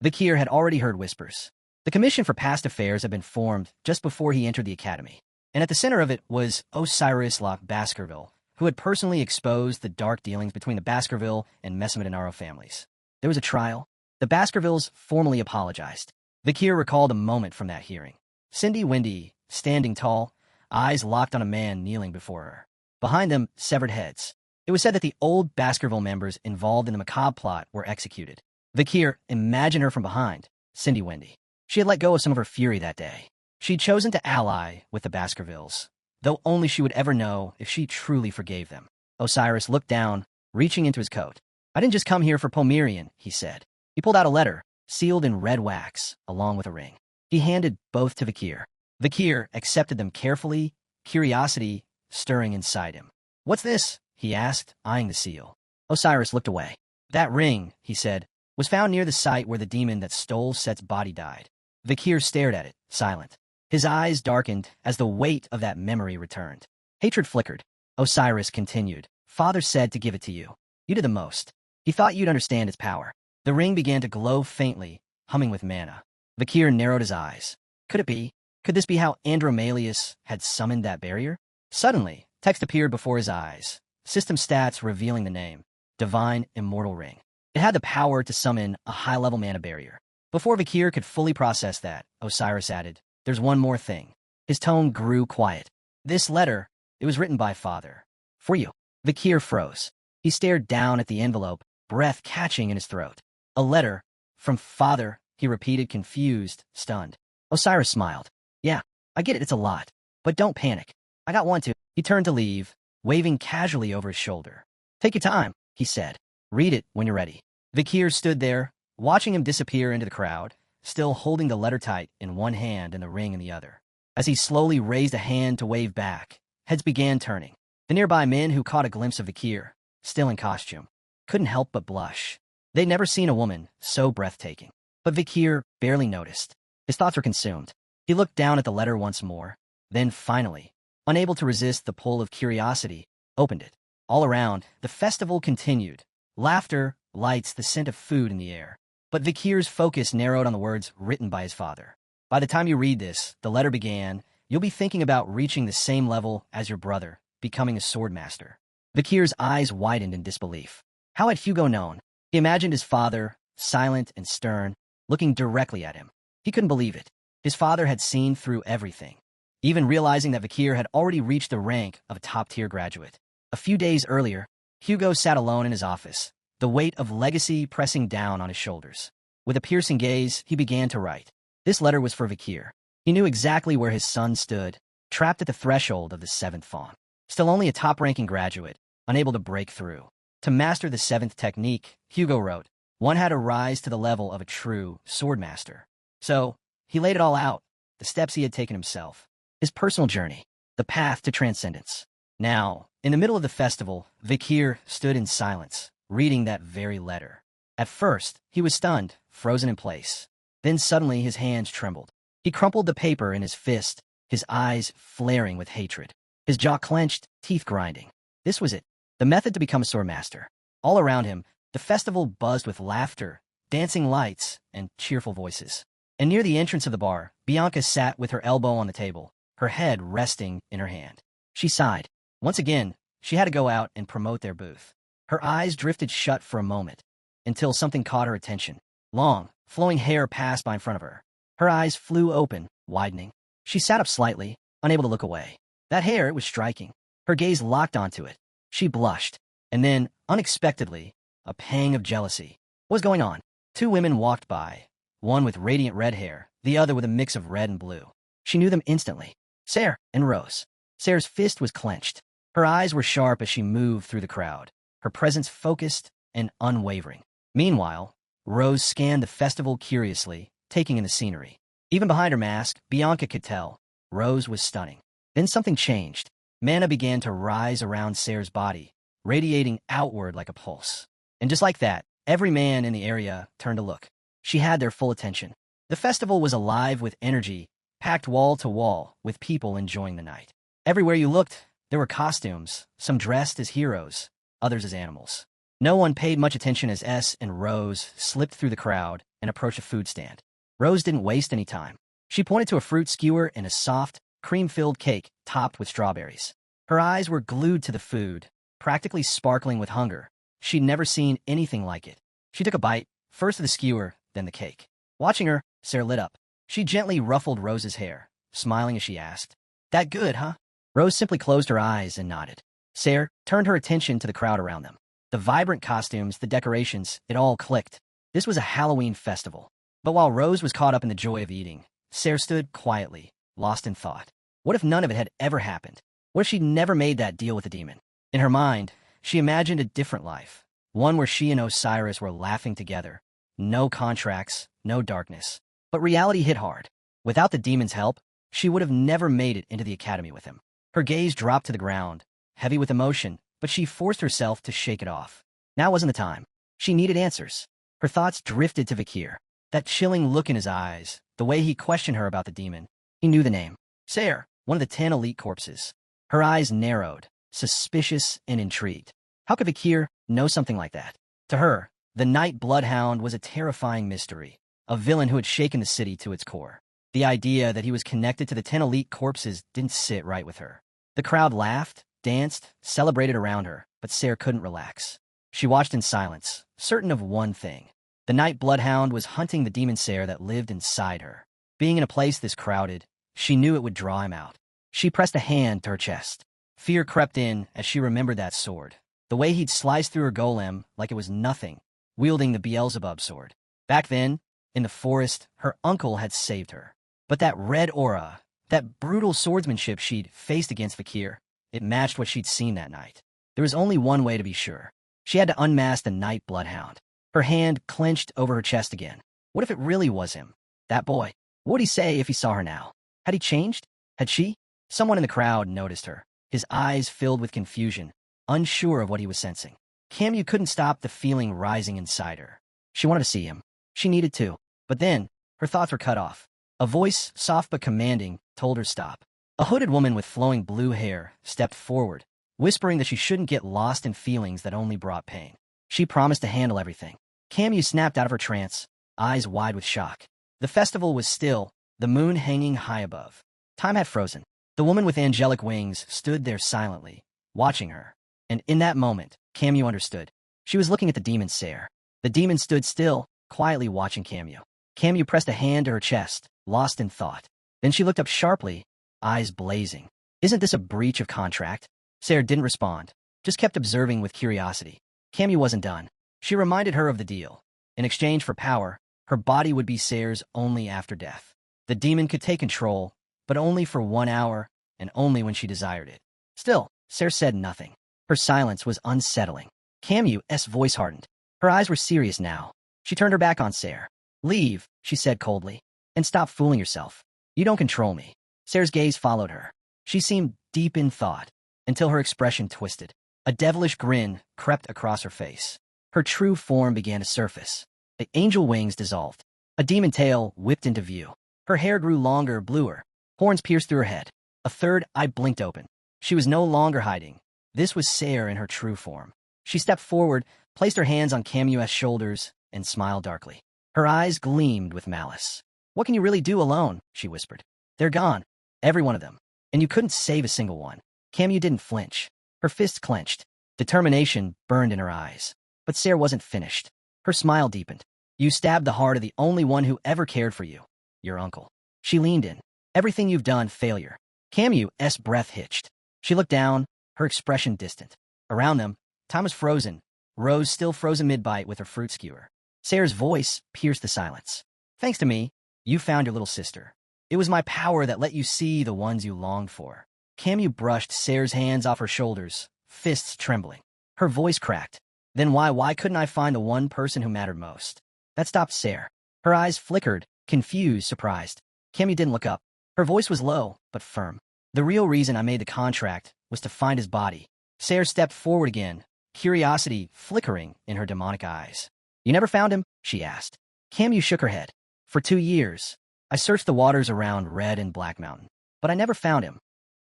Vikir had already heard whispers. The Commission for Past Affairs had been formed just before he entered the academy, and at the center of it was Osiris Baskerville, who had personally exposed the dark dealings between the Baskerville and Mesamenaro families. There was a trial. The Baskervilles formally apologized. Vikir recalled a moment from that hearing. Cindy Wendy, standing tall, eyes locked on a man kneeling before her. Behind them, severed heads. It was said that the old Baskerville members involved in the macabre plot were executed. Vikir imagined her from behind, Cindy Wendy. She had let go of some of her fury that day. She'd chosen to ally with the Baskervilles, though only she would ever know if she truly forgave them. Osiris looked down, reaching into his coat. I didn't just come here for Pomerian, he said. He pulled out a letter, sealed in red wax, along with a ring. He handed both to Vikir. Vikir accepted them carefully, curiosity stirring inside him. What's this? He asked, eyeing the seal. Osiris looked away. That ring, he said, was found near the site where the demon that stole Set's body died. Vikir stared at it, silent. His eyes darkened as the weight of that memory returned. Hatred flickered. Osiris continued. Father said to give it to you. You did the most. He thought you'd understand its power. The ring began to glow faintly, humming with mana. Vikir narrowed his eyes. Could it be? Could this be how Andromalius had summoned that barrier? Suddenly, text appeared before his eyes. System stats revealing the name. Divine Immortal Ring. It had the power to summon a high-level mana barrier. Before Vakir could fully process that, Osiris added, "There's one more thing." His tone grew quiet. "This letter, it was written by Father. For you." Vakir froze. He stared down at the envelope, breath catching in his throat. "A letter? From Father?" he repeated, confused, stunned. Osiris smiled. "Yeah, I get it, it's a lot. But don't panic. I got one too." He turned to leave, waving casually over his shoulder. "Take your time," he said. "Read it when you're ready." Vakir stood there, watching him disappear into the crowd, still holding the letter tight in one hand and the ring in the other. As he slowly raised a hand to wave back, heads began turning. The nearby men who caught a glimpse of Vakir, still in costume, couldn't help but blush. They'd never seen a woman so breathtaking. But Vakir barely noticed. His thoughts were consumed. He looked down at the letter once more, then finally, unable to resist the pull of curiosity, opened it. All around, the festival continued. Laughter, lights, the scent of food in the air. But Vakir's focus narrowed on the words written by his father. "By the time you read this," the letter began, "you'll be thinking about reaching the same level as your brother, becoming a sword master." Vakir's eyes widened in disbelief. How had Hugo known? He imagined his father, silent and stern, looking directly at him. He couldn't believe it. His father had seen through everything, even realizing that Vakir had already reached the rank of a top-tier graduate. A few days earlier, Hugo sat alone in his office, the weight of legacy pressing down on his shoulders. With a piercing gaze, he began to write. This letter was for Vakir. He knew exactly where his son stood, trapped at the threshold of the 7th Fawn. Still only a top-ranking graduate, unable to break through. To master the 7th technique, Hugo wrote, one had to rise to the level of a true swordmaster. So, he laid it all out, the steps he had taken himself, his personal journey, the path to transcendence. Now, in the middle of the festival, Vakir stood in silence, reading that very letter. At first, he was stunned, frozen in place. Then suddenly his hands trembled. He crumpled the paper in his fist, his eyes flaring with hatred. His jaw clenched, teeth grinding. This was it, the method to become a swordmaster. All around him, the festival buzzed with laughter, dancing lights, and cheerful voices. And near the entrance of the bar, Bianca sat with her elbow on the table, her head resting in her hand. She sighed. Once again, she had to go out and promote their booth. Her eyes drifted shut for a moment, until something caught her attention. Long, flowing hair passed by in front of her. Her eyes flew open, widening. She sat up slightly, unable to look away. That hair, it was striking. Her gaze locked onto it. She blushed, and then, unexpectedly, a pang of jealousy. What was going on? Two women walked by, one with radiant red hair, the other with a mix of red and blue. She knew them instantly. Sarah and Rose. Sarah's fist was clenched. Her eyes were sharp as she moved through the crowd, her presence focused and unwavering. Meanwhile, Rose scanned the festival curiously, taking in the scenery. Even behind her mask, Bianca could tell. Rose was stunning. Then something changed. Mana began to rise around Sarah's body, radiating outward like a pulse. And just like that, every man in the area turned to look. She had their full attention. The festival was alive with energy, packed wall to wall, with people enjoying the night. Everywhere you looked, there were costumes, some dressed as heroes, others as animals. No one paid much attention as S and Rose slipped through the crowd and approached a food stand. Rose didn't waste any time. She pointed to a fruit skewer and a soft, cream-filled cake topped with strawberries. Her eyes were glued to the food, practically sparkling with hunger. She'd never seen anything like it. She took a bite, first of the skewer, then the cake. Watching her, Sarah lit up. She gently ruffled Rose's hair, smiling as she asked, "That good, huh?" Rose simply closed her eyes and nodded. Sarah turned her attention to the crowd around them. The vibrant costumes, the decorations, it all clicked. This was a Halloween festival. But while Rose was caught up in the joy of eating, Sarah stood quietly, lost in thought. What if none of it had ever happened? What if she'd never made that deal with the demon? In her mind, she imagined a different life, one where she and Osiris were laughing together. No contracts, no darkness. But reality hit hard. Without the demon's help, she would have never made it into the academy with him. Her gaze dropped to the ground, heavy with emotion, but she forced herself to shake it off. Now wasn't the time. She needed answers. Her thoughts drifted to Vakir. That chilling look in his eyes, the way he questioned her about the demon. He knew the name. Sarah, one of the 10 elite corpses. Her eyes narrowed, suspicious and intrigued. How could Vakir know something like that? To her, the Night Bloodhound was a terrifying mystery, a villain who had shaken the city to its core. The idea that he was connected to the 10 elite corpses didn't sit right with her. The crowd laughed, danced, celebrated around her, but Sarah couldn't relax. She watched in silence, certain of one thing. The night bloodhound was hunting the demon Sarah that lived inside her. Being in a place this crowded, she knew it would draw him out. She pressed a hand to her chest. Fear crept in as she remembered that sword. The way he'd sliced through her golem like it was nothing, wielding the Beelzebub sword. Back then, in the forest, her uncle had saved her. But that red aura, that brutal swordsmanship she'd faced against Fakir, it matched what she'd seen that night. There was only one way to be sure. She had to unmask the night bloodhound. Her hand clenched over her chest again. What if it really was him? That boy. What would he say if he saw her now? Had he changed? Had she? Someone in the crowd noticed her, his eyes filled with confusion, unsure of what he was sensing. Camu couldn't stop the feeling rising inside her. She wanted to see him. She needed to. But then, her thoughts were cut off. A voice, soft but commanding, told her stop. A hooded woman with flowing blue hair stepped forward, whispering that she shouldn't get lost in feelings that only brought pain. She promised to handle everything. Camu snapped out of her trance, eyes wide with shock. The festival was still, the moon hanging high above. Time had frozen. The woman with angelic wings stood there silently, watching her. And in that moment, Camu understood. She was looking at the demon Sarah. The demon stood still, quietly watching Camu. Camu pressed a hand to her chest, lost in thought. Then she looked up sharply, eyes blazing. Isn't this a breach of contract? Sarah didn't respond, just kept observing with curiosity. Camu wasn't done. She reminded her of the deal. In exchange for power, her body would be Sarah's only after death. The demon could take control, but only for 1 hour, and only when she desired it. Still, Sarah said nothing. Her silence was unsettling. Camu's voice hardened. Her eyes were serious now. She turned her back on Sarah. Leave, she said coldly, and stop fooling yourself. You don't control me. Sarah's gaze followed her. She seemed deep in thought, until her expression twisted. A devilish grin crept across her face. Her true form began to surface. The angel wings dissolved. A demon tail whipped into view. Her hair grew longer, bluer. Horns pierced through her head. A third eye blinked open. She was no longer hiding. This was Sarah in her true form. She stepped forward, placed her hands on Camu's shoulders, and smiled darkly. Her eyes gleamed with malice. What can you really do alone? She whispered. They're gone. Every one of them. And you couldn't save a single one. Camu didn't flinch. Her fists clenched. Determination burned in her eyes. But Sarah wasn't finished. Her smile deepened. You stabbed the heart of the only one who ever cared for you. Your uncle. She leaned in. Everything you've done, failure. Camu's breath hitched. She looked down, her expression distant. Around them, time was frozen. Rose still frozen mid-bite with her fruit skewer. Sarah's voice pierced the silence. Thanks to me, you found your little sister. It was my power that let you see the ones you longed for. Camu brushed Sarah's hands off her shoulders, fists trembling. Her voice cracked. Then why couldn't I find the one person who mattered most? That stopped Sarah. Her eyes flickered, confused, surprised. Camu didn't look up. Her voice was low, but firm. The real reason I made the contract was to find his body. Sarah stepped forward again, curiosity flickering in her demonic eyes. You never found him? She asked. Camu shook her head. For 2 years, I searched the waters around Red and Black Mountain, but I never found him.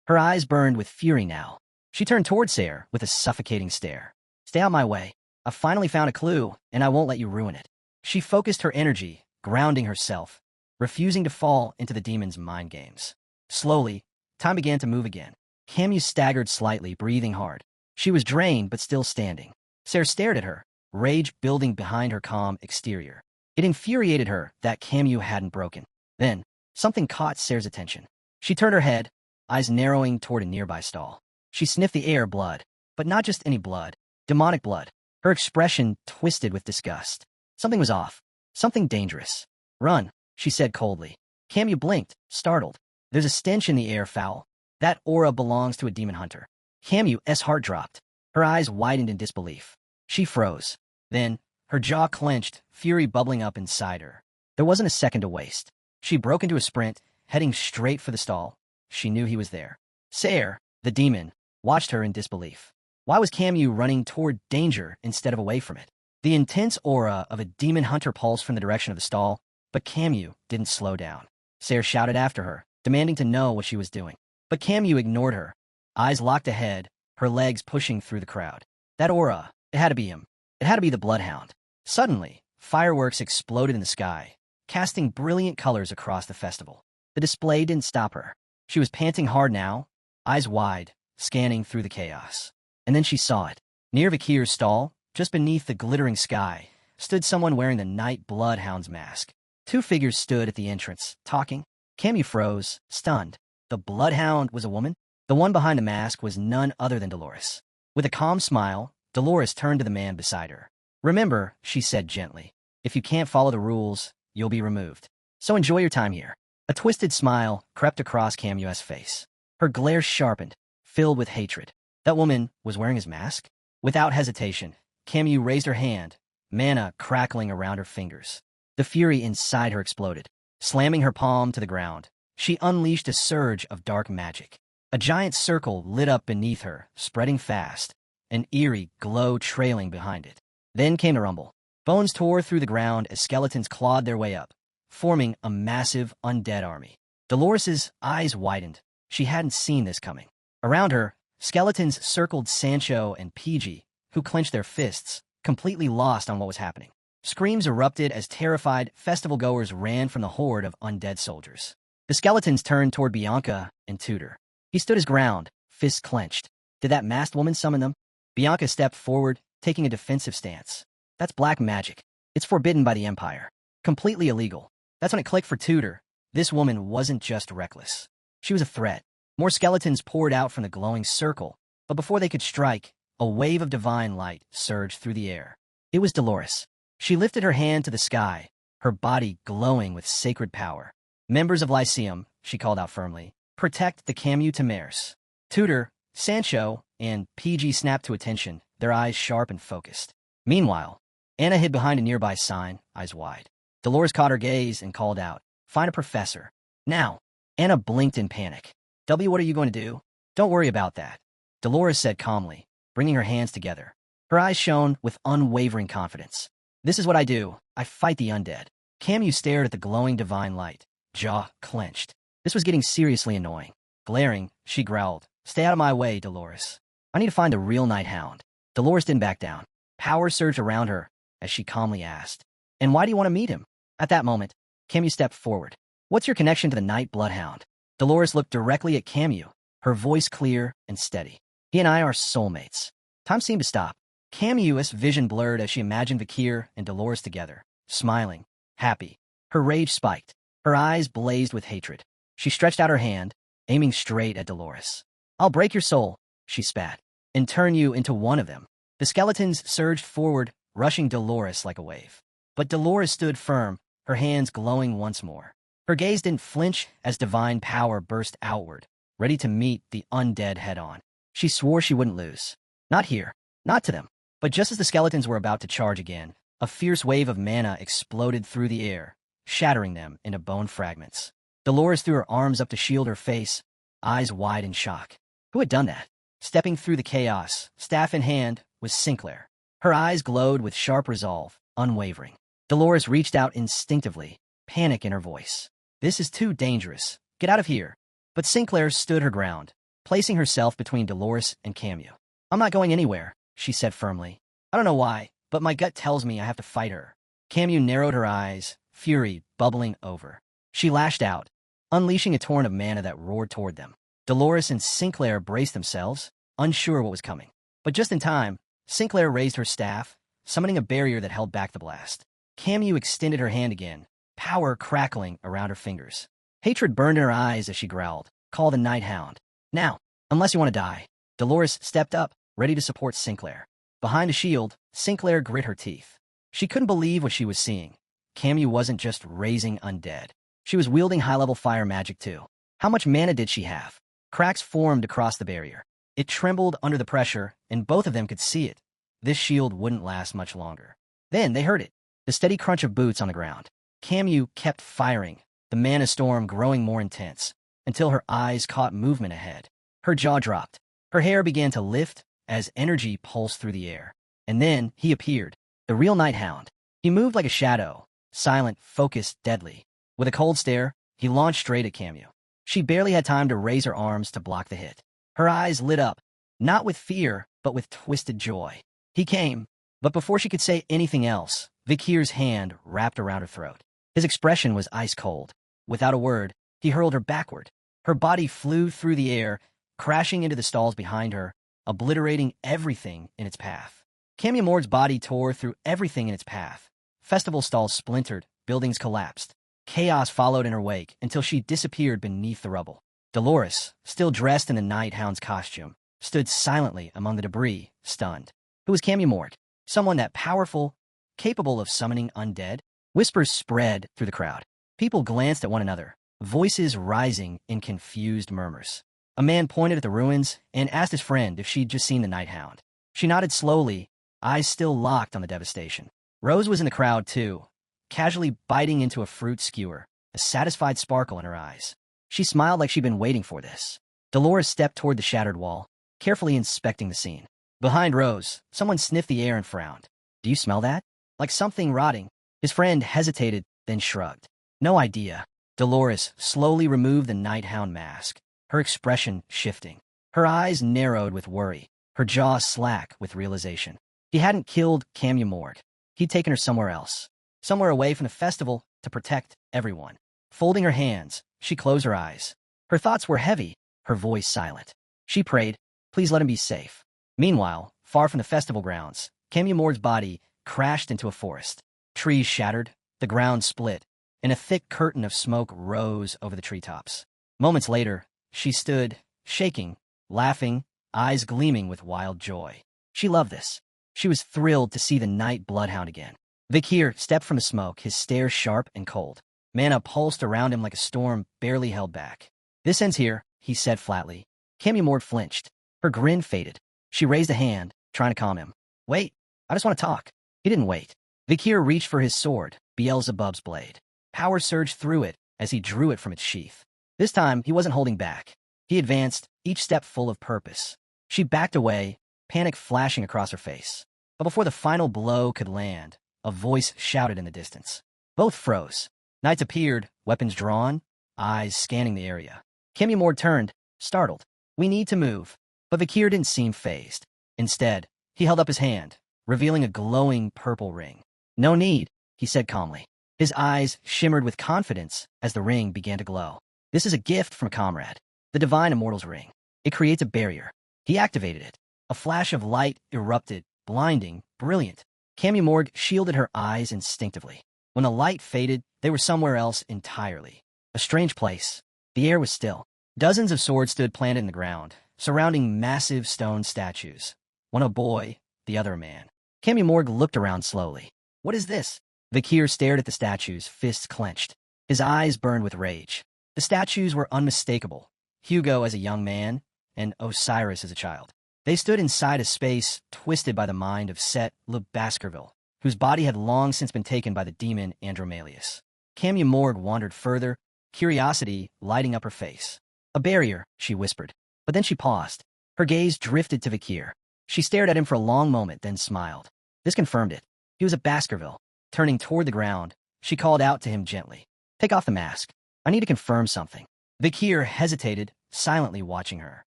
Her eyes burned with fury now. She turned toward Sarah with a suffocating stare. Stay out my way. I've finally found a clue, and I won't let you ruin it. She focused her energy, grounding herself, refusing to fall into the demon's mind games. Slowly, time began to move again. Camu staggered slightly, breathing hard. She was drained, but still standing. Sarah stared at her, rage building behind her calm exterior. It infuriated her that Camu hadn't broken. Then, something caught Sarah's attention. She turned her head, eyes narrowing toward a nearby stall. She sniffed the air, blood, but not just any blood. Demonic blood. Her expression twisted with disgust. Something was off. Something dangerous. Run, she said coldly. Camu blinked, startled. There's a stench in the air, foul. That aura belongs to a demon hunter. Camu's heart dropped. Her eyes widened in disbelief. She froze. Then, her jaw clenched, fury bubbling up inside her. There wasn't a second to waste. She broke into a sprint, heading straight for the stall. She knew he was there. Sarah, the demon, watched her in disbelief. Why was Camu running toward danger instead of away from it? The intense aura of a demon hunter pulsed from the direction of the stall, but Camu didn't slow down. Sarah shouted after her, demanding to know what she was doing. But Camu ignored her, eyes locked ahead, her legs pushing through the crowd. That aura, it had to be him. It had to be the bloodhound. Suddenly, fireworks exploded in the sky, casting brilliant colors across the festival. The display didn't stop her. She was panting hard now, eyes wide, scanning through the chaos. And then she saw it. Near Vikir's stall, just beneath the glittering sky, stood someone wearing the Night Bloodhound's mask. Two figures stood at the entrance, talking. Camu froze, stunned. The Bloodhound was a woman? The one behind the mask was none other than Dolores. With a calm smile, Dolores turned to the man beside her. "Remember," she said gently, "if you can't follow the rules, you'll be removed. So enjoy your time here." A twisted smile crept across Camu's face. Her glare sharpened, filled with hatred. That woman was wearing his mask? Without hesitation, Camu raised her hand, mana crackling around her fingers. The fury inside her exploded. Slamming her palm to the ground, she unleashed a surge of dark magic. A giant circle lit up beneath her, spreading fast, an eerie glow trailing behind it. Then came the rumble. Bones tore through the ground as skeletons clawed their way up, forming a massive undead army. Dolores's eyes widened. She hadn't seen this coming. Around her, skeletons circled Sancho and PG, who clenched their fists, completely lost on what was happening. Screams erupted as terrified festival-goers ran from the horde of undead soldiers. The skeletons turned toward Bianca and Tudor. He stood his ground, fists clenched. Did that masked woman summon them? Bianca stepped forward, taking a defensive stance. That's black magic. It's forbidden by the Empire. Completely illegal. That's when it clicked for Tudor. This woman wasn't just reckless. She was a threat. More skeletons poured out from the glowing circle, but before they could strike, a wave of divine light surged through the air. It was Dolores. She lifted her hand to the sky, her body glowing with sacred power. "Members of Lyceum," she called out firmly, "protect the Camu Temers." Tudor, Sancho, and PG snapped to attention, their eyes sharp and focused. Meanwhile, Anna hid behind a nearby sign, eyes wide. Dolores caught her gaze and called out, "Find a professor. Now." Anna blinked in panic. "W, what are you going to do?" "Don't worry about that," Dolores said calmly, bringing her hands together. Her eyes shone with unwavering confidence. "This is what I do. I fight the undead." Camu stared at the glowing divine light, jaw clenched. This was getting seriously annoying. Glaring, she growled, "Stay out of my way, Dolores. I need to find the real Night Hound." Dolores didn't back down. Power surged around her as she calmly asked, "And why do you want to meet him?" At that moment, Camu stepped forward. "What's your connection to the Night Bloodhound?" Dolores looked directly at Camu, her voice clear and steady. "He and I are soulmates." Time seemed to stop. Camu's vision blurred as she imagined Vikir and Dolores together, smiling, happy. Her rage spiked. Her eyes blazed with hatred. She stretched out her hand, aiming straight at Dolores. "I'll break your soul," she spat, "and turn you into one of them." The skeletons surged forward, rushing Dolores like a wave. But Dolores stood firm, her hands glowing once more. Her gaze didn't flinch as divine power burst outward, ready to meet the undead head-on. She swore she wouldn't lose. Not here, not to them. But just as the skeletons were about to charge again, a fierce wave of mana exploded through the air, shattering them into bone fragments. Dolores threw her arms up to shield her face, eyes wide in shock. Who had done that? Stepping through the chaos, staff in hand, was Sinclair. Her eyes glowed with sharp resolve, unwavering. Dolores reached out instinctively, panic in her voice. "This is too dangerous. Get out of here." But Sinclair stood her ground, placing herself between Dolores and Camu. "I'm not going anywhere," she said firmly. "I don't know why, but my gut tells me I have to fight her." Camu narrowed her eyes, fury bubbling over. She lashed out, unleashing a torrent of mana that roared toward them. Dolores and Sinclair braced themselves, unsure what was coming. But just in time, Sinclair raised her staff, summoning a barrier that held back the blast. Camu extended her hand again, power crackling around her fingers. Hatred burned in her eyes as she growled, "Call the Night Hound. Now, unless you want to die." Dolores stepped up, ready to support Sinclair. Behind a shield, Sinclair grit her teeth. She couldn't believe what she was seeing. Camu wasn't just raising undead. She was wielding high-level fire magic too. How much mana did she have? Cracks formed across the barrier. It trembled under the pressure, and both of them could see it. This shield wouldn't last much longer. Then they heard it, the steady crunch of boots on the ground. Camu kept firing, the mana storm growing more intense, until her eyes caught movement ahead. Her jaw dropped. Her hair began to lift as energy pulsed through the air. And then he appeared, the real Night Hound. He moved like a shadow, silent, focused, deadly. With a cold stare, he launched straight at Camu. She barely had time to raise her arms to block the hit. Her eyes lit up, not with fear, but with twisted joy. He came, but before she could say anything else, Vikir's hand wrapped around her throat. His expression was ice cold. Without a word, he hurled her backward. Her body flew through the air, crashing into the stalls behind her, obliterating everything in its path. Morg's body tore through everything in its path. Festival stalls splintered, buildings collapsed. Chaos followed in her wake until she disappeared beneath the rubble. Dolores, still dressed in the Night Hound's costume, stood silently among the debris, stunned. Who was Morg? Someone that powerful, capable of summoning undead? Whispers spread through the crowd. People glanced at one another, voices rising in confused murmurs. A man pointed at the ruins and asked his friend if she'd just seen the Night Hound. She nodded slowly, eyes still locked on the devastation. Rose was in the crowd too, casually biting into a fruit skewer, a satisfied sparkle in her eyes. She smiled like she'd been waiting for this. Dolores stepped toward the shattered wall, carefully inspecting the scene. Behind Rose, someone sniffed the air and frowned. "Do you smell that? Like something rotting?" His friend hesitated, then shrugged. "No idea." Dolores slowly removed the Night Hound mask, her expression shifting. Her eyes narrowed with worry, her jaw slack with realization. He hadn't killed Morg. He'd taken her somewhere else, somewhere away from the festival to protect everyone. Folding her hands, she closed her eyes. Her thoughts were heavy, her voice silent. She prayed, please let him be safe. Meanwhile, far from the festival grounds, Morg's body crashed into a forest. Trees shattered, the ground split, and a thick curtain of smoke rose over the treetops. Moments later, she stood, shaking, laughing, eyes gleaming with wild joy. She loved this. She was thrilled to see the night bloodhound again. Vikir stepped from the smoke, his stare sharp and cold. Mana pulsed around him like a storm barely held back. "This ends here," he said flatly. Morg flinched. Her grin faded. She raised a hand, trying to calm him. "Wait, I just want to talk." He didn't wait. Vikir reached for his sword, Beelzebub's blade. Power surged through it as he drew it from its sheath. This time, he wasn't holding back. He advanced, each step full of purpose. She backed away, panic flashing across her face. But before the final blow could land, a voice shouted in the distance. Both froze. Knights appeared, weapons drawn, eyes scanning the area. Morg turned, startled. "We need to move." But Vikir didn't seem fazed. Instead, he held up his hand, revealing a glowing purple ring. "No need," he said calmly. His eyes shimmered with confidence as the ring began to glow. "This is a gift from a comrade. The Divine Immortal's ring. It creates a barrier." He activated it. A flash of light erupted, blinding, brilliant. Morg shielded her eyes instinctively. When the light faded, they were somewhere else entirely. A strange place. The air was still. Dozens of swords stood planted in the ground, surrounding massive stone statues. One a boy, the other a man. Morg looked around slowly. "What is this?" Vikir stared at the statues, fists clenched. His eyes burned with rage. The statues were unmistakable. Hugo as a young man, and Osiris as a child. They stood inside a space twisted by the mind of Set Le Baskerville, whose body had long since been taken by the demon Andromalius. Morg wandered further, curiosity lighting up her face. "A barrier," she whispered. But then she paused. Her gaze drifted to Vikir. She stared at him for a long moment, then smiled. This confirmed it. He was a Baskerville. Turning toward the ground, she called out to him gently. "Take off the mask. I need to confirm something." Vikir hesitated, silently watching her.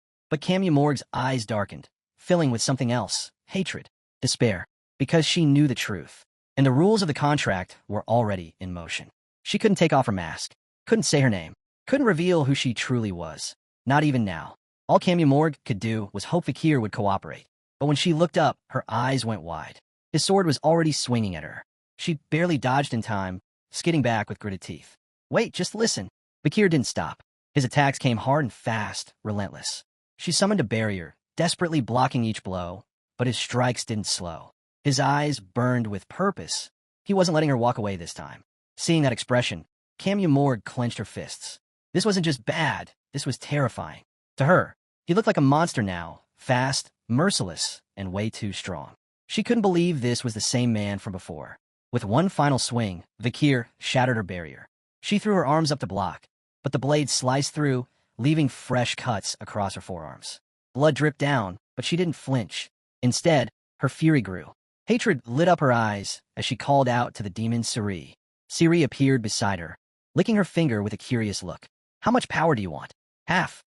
But Morg's eyes darkened, filling with something else, hatred, despair, because she knew the truth. And the rules of the contract were already in motion. She couldn't take off her mask, couldn't say her name, couldn't reveal who she truly was. Not even now. All Morg could do was hope Vikir would cooperate. But when she looked up, her eyes went wide. His sword was already swinging at her. She barely dodged in time, skidding back with gritted teeth. "Wait, just listen." Vikir didn't stop. His attacks came hard and fast, relentless. She summoned a barrier, desperately blocking each blow, but his strikes didn't slow. His eyes burned with purpose. He wasn't letting her walk away this time. Seeing that expression, Morg clenched her fists. This wasn't just bad, this was terrifying. To her, he looked like a monster now, fast, merciless, and way too strong. She couldn't believe this was the same man from before. With one final swing, Vikir shattered her barrier. She threw her arms up to block, but the blade sliced through, leaving fresh cuts across her forearms. Blood dripped down, but she didn't flinch. Instead, her fury grew. Hatred lit up her eyes as she called out to the demon Siri. Siri appeared beside her, licking her finger with a curious look. "How much power do you want?" "Half."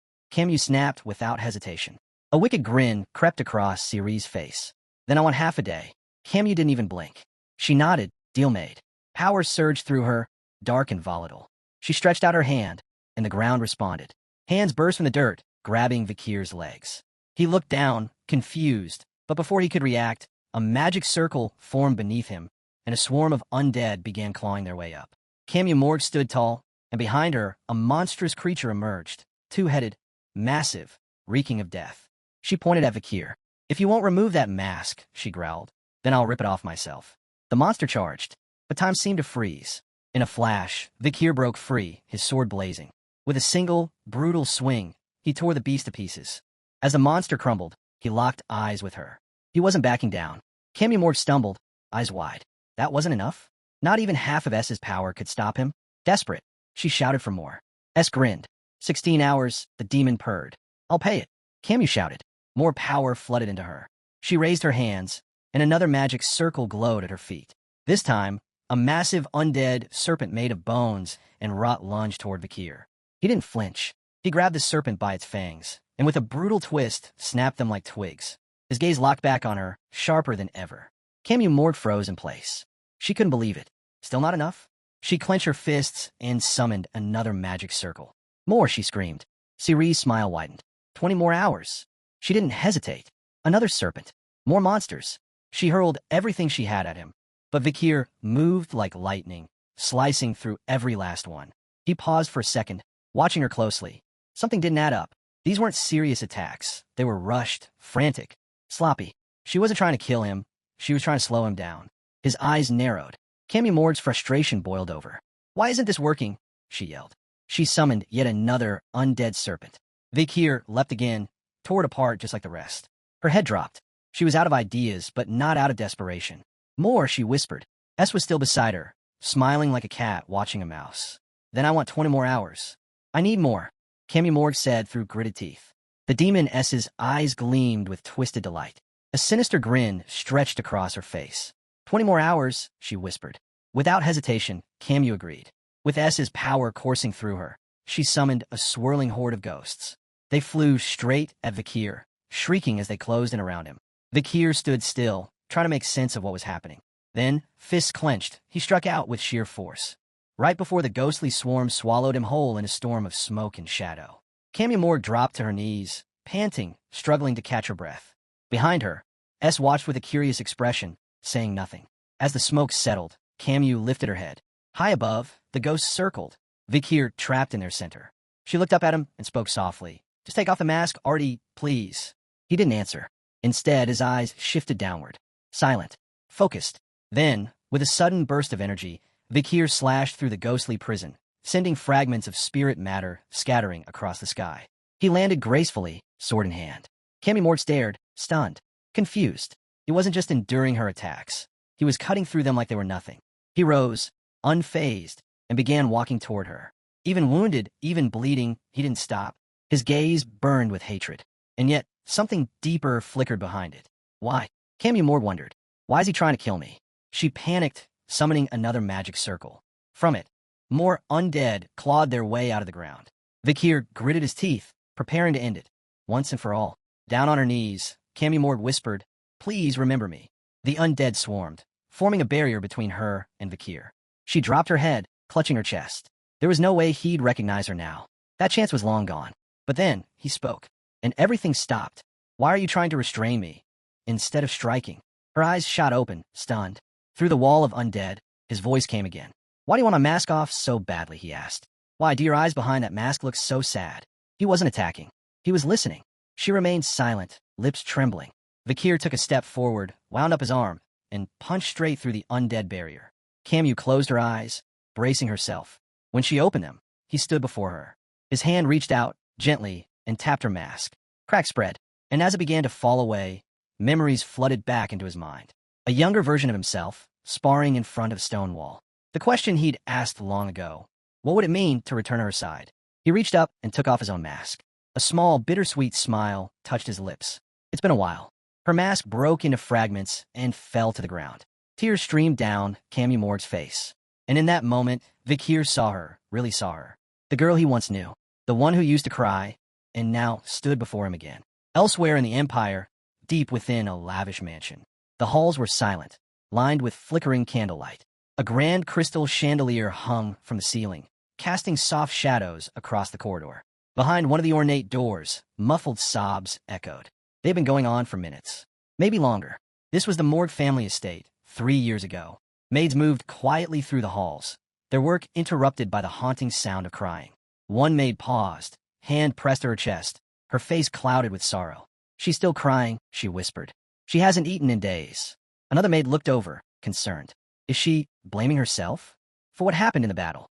Snapped without hesitation. A wicked grin crept across Siri's face. "Then I want half a day." Didn't even blink. She nodded, deal made. Power surged through her, dark and volatile. She stretched out her hand, and the ground responded. Hands burst from the dirt, grabbing Vikir's legs. He looked down, confused, but before he could react, a magic circle formed beneath him, and a swarm of undead began clawing their way up. Camu Morg stood tall, and behind her, a monstrous creature emerged, two-headed, massive, reeking of death. She pointed at Vikir. "If you won't remove that mask," she growled, "then I'll rip it off myself." The monster charged, but time seemed to freeze. In a flash, Vikir broke free, his sword blazing. With a single, brutal swing, he tore the beast to pieces. As the monster crumbled, he locked eyes with her. He wasn't backing down. Camu Morg stumbled, eyes wide. That wasn't enough? Not even half of S's power could stop him? Desperate, she shouted for more. S grinned. 16 hours, the demon purred. "I'll pay it." Camu shouted. More power flooded into her. She raised her hands, and another magic circle glowed at her feet. This time, a massive undead serpent made of bones and rot lunged toward Vikir. He didn't flinch. He grabbed the serpent by its fangs, and with a brutal twist, snapped them like twigs. His gaze locked back on her, sharper than ever. Camu Morg froze in place. She couldn't believe it. Still not enough? She clenched her fists and summoned another magic circle. "More," she screamed. Ciri's smile widened. 20 more hours. She didn't hesitate. Another serpent. More monsters. She hurled everything she had at him. But Vikir moved like lightning, slicing through every last one. He paused for a second, watching her closely. Something didn't add up. These weren't serious attacks. They were rushed, frantic, sloppy. She wasn't trying to kill him. She was trying to slow him down. His eyes narrowed. Camu Morg's frustration boiled over. "Why isn't this working?" she yelled. She summoned yet another undead serpent. Vikir leapt again, tore it apart just like the rest. Her head dropped. She was out of ideas, but not out of desperation. "More," she whispered. S was still beside her, smiling like a cat watching a mouse. "Then I want 20 more hours." "I need more," Camu Morg said through gritted teeth. The demon S's eyes gleamed with twisted delight. A sinister grin stretched across her face. 20 more hours, she whispered. Without hesitation, Camu agreed. With S's power coursing through her, she summoned a swirling horde of ghosts. They flew straight at Vikir, shrieking as they closed in around him. Vikir stood still, trying to make sense of what was happening. Then, fists clenched, he struck out with sheer force. Right before the ghostly swarm swallowed him whole in a storm of smoke and shadow. Camu Morg dropped to her knees, panting, struggling to catch her breath. Behind her, S watched with a curious expression, saying nothing. As the smoke settled, Camu lifted her head. High above, the ghosts circled, Vikir trapped in their center. She looked up at him and spoke softly. "Just take off the mask, Artie, please." He didn't answer. Instead, his eyes shifted downward. Silent. Focused. Then, with a sudden burst of energy, Vikir slashed through the ghostly prison, sending fragments of spirit matter scattering across the sky. He landed gracefully, sword in hand. Camu Morg stared, stunned, confused. He wasn't just enduring her attacks. He was cutting through them like they were nothing. He rose, unfazed, and began walking toward her. Even wounded, even bleeding, he didn't stop. His gaze burned with hatred. And yet, something deeper flickered behind it. Why? Camu Morg wondered. Why is he trying to kill me? She panicked, summoning another magic circle. From it, more undead clawed their way out of the ground. Vikir gritted his teeth, preparing to end it, once and for all. Down on her knees, Camu Morg whispered, "Please remember me." The undead swarmed, forming a barrier between her and Vikir. She dropped her head, clutching her chest. There was no way he'd recognize her now. That chance was long gone. But then, he spoke, and everything stopped. "Why are you trying to restrain me?" Instead of striking. Her eyes shot open, stunned. Through the wall of undead, his voice came again. "Why do you want my mask off so badly?" he asked. "Why do your eyes behind that mask look so sad?" He wasn't attacking. He was listening. She remained silent, lips trembling. Vikir took a step forward, wound up his arm, and punched straight through the undead barrier. Camu closed her eyes, bracing herself. When she opened them, he stood before her. His hand reached out, gently, and tapped her mask. Cracks spread, and as it began to fall away, memories flooded back into his mind. A younger version of himself, sparring in front of Stonewall. The question he'd asked long ago. What would it mean to return to her side? He reached up and took off his own mask. A small, bittersweet smile touched his lips. It's been a while. Her mask broke into fragments and fell to the ground. Tears streamed down Camu Morg's face. And in that moment, Vikir saw her, really saw her. The girl he once knew. The one who used to cry, and now stood before him again. Elsewhere in the Empire, deep within a lavish mansion, the halls were silent, lined with flickering candlelight. A grand crystal chandelier hung from the ceiling, casting soft shadows across the corridor. Behind one of the ornate doors, muffled sobs echoed. They'd been going on for minutes, maybe longer. This was the Morgue family estate, 3 years ago. Maids moved quietly through the halls, their work interrupted by the haunting sound of crying. One maid paused, hand pressed to her chest, her face clouded with sorrow. "She's still crying," she whispered. "She hasn't eaten in days." Another maid looked over, concerned. Is she blaming herself for what happened in the battle?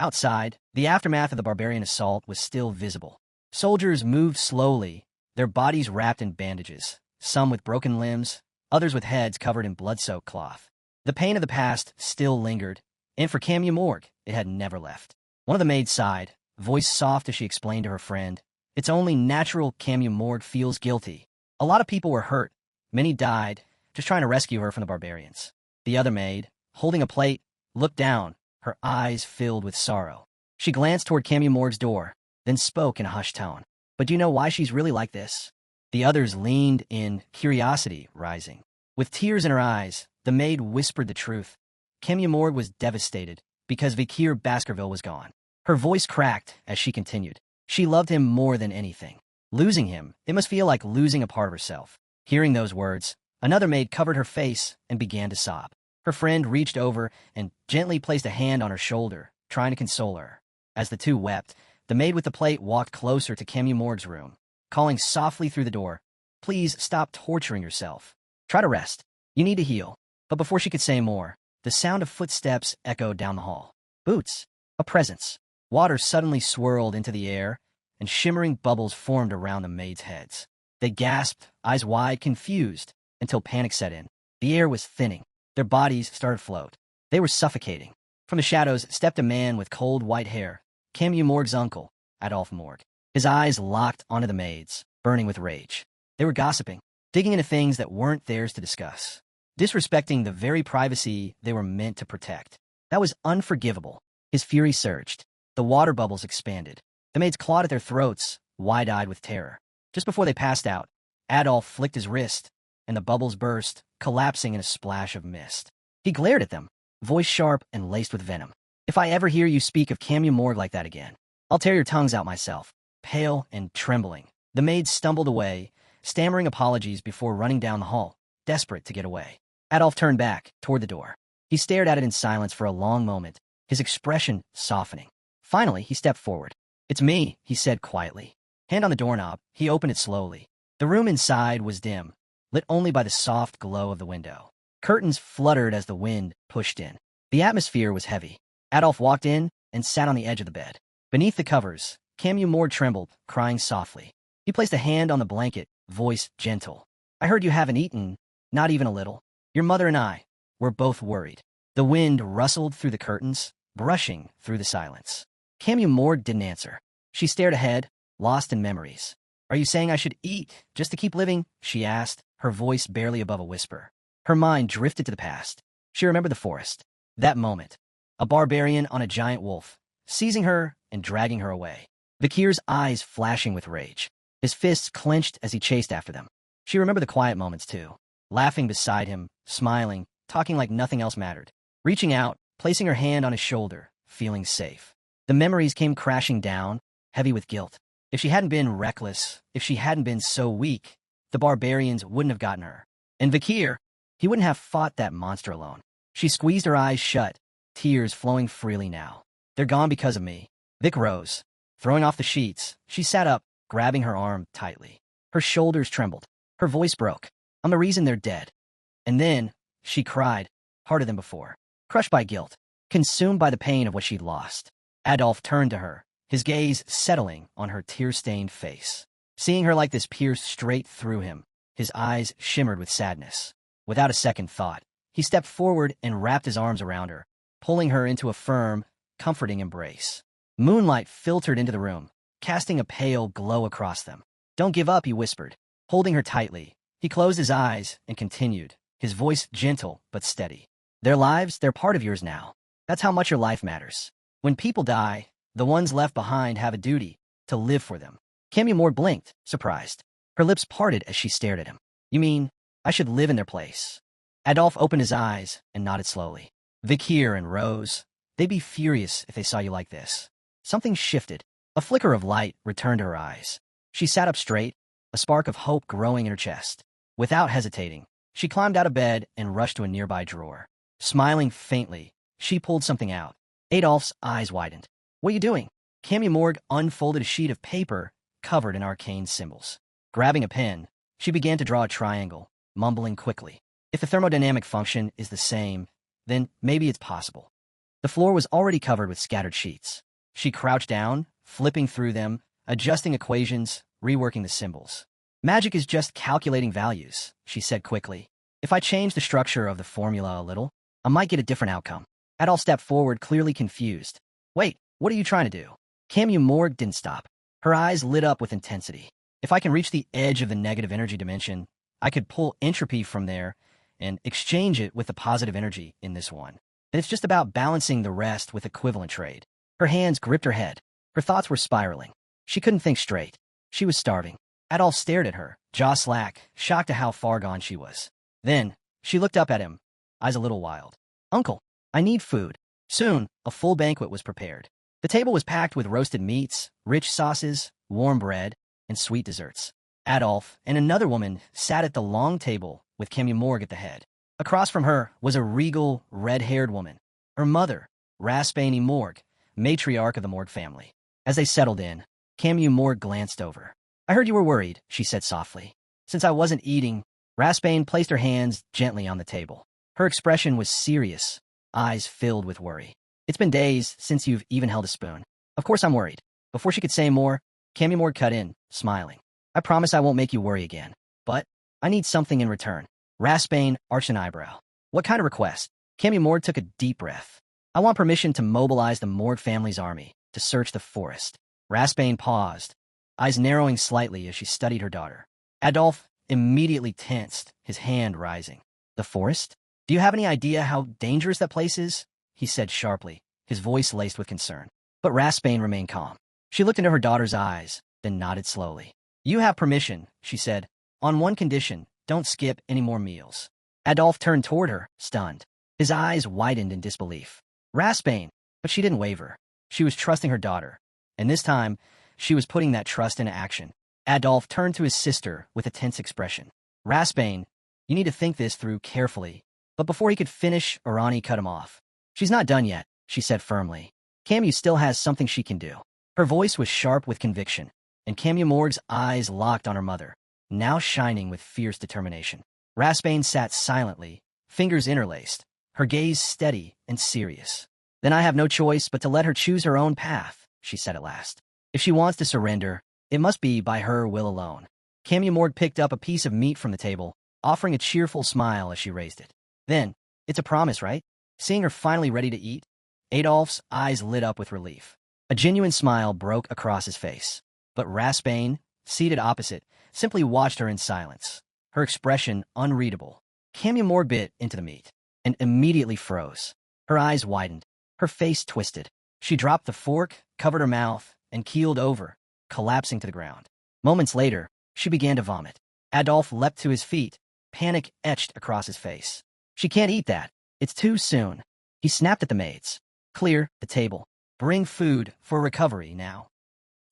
Outside, the aftermath of the barbarian assault was still visible. Soldiers moved slowly, their bodies wrapped in bandages, some with broken limbs, others with heads covered in blood-soaked cloth. The pain of the past still lingered, and for Camus Morgue, it had never left. One of the maids sighed, voice soft as she explained to her friend, "It's only natural Camus Morgue feels guilty. A lot of people were hurt, many died, just trying to rescue her from the barbarians." The other maid, holding a plate, looked down, her eyes filled with sorrow. She glanced toward Camus Morgue's door, then spoke in a hushed tone. "But do you know why she's really like this?" The others leaned in, curiosity rising. With tears in her eyes, the maid whispered the truth. Camus Morgue was devastated because Vikir Baskerville was gone. Her voice cracked as she continued. She loved him more than anything. Losing him, it must feel like losing a part of herself. Hearing those words, another maid covered her face and began to sob. Her friend reached over and gently placed a hand on her shoulder, trying to console her. As the two wept, the maid with the plate walked closer to Camus Morgue's room, calling softly through the door, "Please stop torturing yourself. Try to rest. You need to heal." But before she could say more, the sound of footsteps echoed down the hall. Boots. A presence. Water suddenly swirled into the air, and shimmering bubbles formed around the maids' heads. They gasped, eyes wide, confused, until panic set in. The air was thinning. Their bodies started to float. They were suffocating. From the shadows stepped a man with cold white hair, Camus Morgue's uncle, Adolphe Morgue. His eyes locked onto the maids, burning with rage. They were gossiping, digging into things that weren't theirs to discuss, disrespecting the very privacy they were meant to protect. That was unforgivable. His fury surged. The water bubbles expanded. The maids clawed at their throats, wide-eyed with terror. Just before they passed out, Adolphe flicked his wrist, and the bubbles burst, collapsing in a splash of mist. He glared at them, voice sharp and laced with venom. "If I ever hear you speak of Camus Morgue like that again, I'll tear your tongues out myself." Pale and trembling, the maids stumbled away, stammering apologies before running down the hall, desperate to get away. Adolphe turned back, toward the door. He stared at it in silence for a long moment, his expression softening. Finally, he stepped forward. "It's me," he said quietly. Hand on the doorknob, he opened it slowly. The room inside was dim, lit only by the soft glow of the window. Curtains fluttered as the wind pushed in. The atmosphere was heavy. Adolphe walked in and sat on the edge of the bed. Beneath the covers, Camus Morgue trembled, crying softly. He placed a hand on the blanket, voice gentle. "I heard you haven't eaten, not even a little. Your mother and I, we're both worried." The wind rustled through the curtains, brushing through the silence. Camus Morgue didn't answer. She stared ahead, lost in memories. "Are you saying I should eat just to keep living?" she asked, her voice barely above a whisper. Her mind drifted to the past. She remembered the forest. That moment. A barbarian on a giant wolf, seizing her and dragging her away. Vikir's eyes flashing with rage. His fists clenched as he chased after them. She remembered the quiet moments, too. Laughing beside him, smiling, talking like nothing else mattered. Reaching out, placing her hand on his shoulder, feeling safe. The memories came crashing down, heavy with guilt. If she hadn't been reckless, if she hadn't been so weak, the barbarians wouldn't have gotten her. And Vikir, he wouldn't have fought that monster alone. She squeezed her eyes shut, tears flowing freely now. "They're gone because of me." Vic rose. Throwing off the sheets, she sat up, grabbing her arm tightly. Her shoulders trembled. Her voice broke. "I'm the reason they're dead." And then, she cried, harder than before. Crushed by guilt, consumed by the pain of what she'd lost. Adolphe turned to her, his gaze settling on her tear-stained face. Seeing her like this pierced straight through him, his eyes shimmered with sadness. Without a second thought, he stepped forward and wrapped his arms around her, pulling her into a firm, comforting embrace. Moonlight filtered into the room, casting a pale glow across them. "Don't give up," he whispered, holding her tightly. He closed his eyes and continued, his voice gentle but steady. "Their lives, they're part of yours now. That's how much your life matters. When people die, the ones left behind have a duty to live for them." Camus Morgue blinked, surprised. Her lips parted as she stared at him. "You mean, I should live in their place?" Adolphe opened his eyes and nodded slowly. "Vikir and Rose, they'd be furious if they saw you like this." Something shifted. A flicker of light returned to her eyes. She sat up straight, a spark of hope growing in her chest. Without hesitating, she climbed out of bed and rushed to a nearby drawer. Smiling faintly, she pulled something out. Adolph's eyes widened. "What are you doing?" Camille Morgue unfolded a sheet of paper covered in arcane symbols. Grabbing a pen, she began to draw a triangle, mumbling quickly. If the thermodynamic function is the same, then maybe it's possible. The floor was already covered with scattered sheets. She crouched down, flipping through them, adjusting equations, reworking the symbols. "Magic is just calculating values," she said quickly. "If I change the structure of the formula a little, I might get a different outcome." Adolph stepped forward, clearly confused. "Wait, what are you trying to do?" Camille Morgue didn't stop. Her eyes lit up with intensity. "If I can reach the edge of the negative energy dimension, I could pull entropy from there and exchange it with the positive energy in this one. And it's just about balancing the rest with equivalent trade." Her hands gripped her head. Her thoughts were spiraling. She couldn't think straight. She was starving. Adolph stared at her, jaw slack, shocked at how far gone she was. Then, she looked up at him, eyes a little wild. "Uncle, I need food." Soon, a full banquet was prepared. The table was packed with roasted meats, rich sauces, warm bread, and sweet desserts. Adolph and another woman sat at the long table with Camille Morgue at the head. Across from her was a regal, red-haired woman, her mother, Raspainy Morgue, matriarch of the Morgue family. As they settled in, Camille Morgue glanced over. "I heard you were worried," she said softly. Since I wasn't eating, Raspain placed her hands gently on the table. Her expression was serious, eyes filled with worry. "It's been days since you've even held a spoon." "Of course I'm worried." Before she could say more, Camille Morgue cut in, smiling. "I promise I won't make you worry again. But I need something in return." Raspain arched an eyebrow. "What kind of request?" Camille Morgue took a deep breath. "I want permission to mobilize the Morgue family's army to search the forest." Raspain paused, eyes narrowing slightly as she studied her daughter. Adolph immediately tensed, his hand rising. "The forest? Do you have any idea how dangerous that place is?" he said sharply, his voice laced with concern. But Raspain remained calm. She looked into her daughter's eyes, then nodded slowly. "You have permission," she said. "On one condition, don't skip any more meals." Adolph turned toward her, stunned. His eyes widened in disbelief. Raspain, but she didn't waver. She was trusting her daughter, and this time, she was putting that trust into action. Adolph turned to his sister with a tense expression. "Raspain, you need to think this through carefully." But before he could finish, Arani cut him off. "She's not done yet," she said firmly. "Camu still has something she can do." Her voice was sharp with conviction, and Camille Morgue's eyes locked on her mother, now shining with fierce determination. Raspain sat silently, fingers interlaced, her gaze steady and serious. "Then I have no choice but to let her choose her own path," she said at last. "If she wants to surrender, it must be by her will alone." Camille Morgue picked up a piece of meat from the table, offering a cheerful smile as she raised it. "Then, it's a promise, right?" Seeing her finally ready to eat, Adolph's eyes lit up with relief. A genuine smile broke across his face. But Raspain, seated opposite, simply watched her in silence, her expression unreadable. Camille Morgue bit into the meat and immediately froze. Her eyes widened, her face twisted. She dropped the fork, covered her mouth, and keeled over, collapsing to the ground. Moments later, she began to vomit. Adolph leapt to his feet, panic etched across his face. "She can't eat that. It's too soon." He snapped at the maids. "Clear the table. Bring food for recovery now."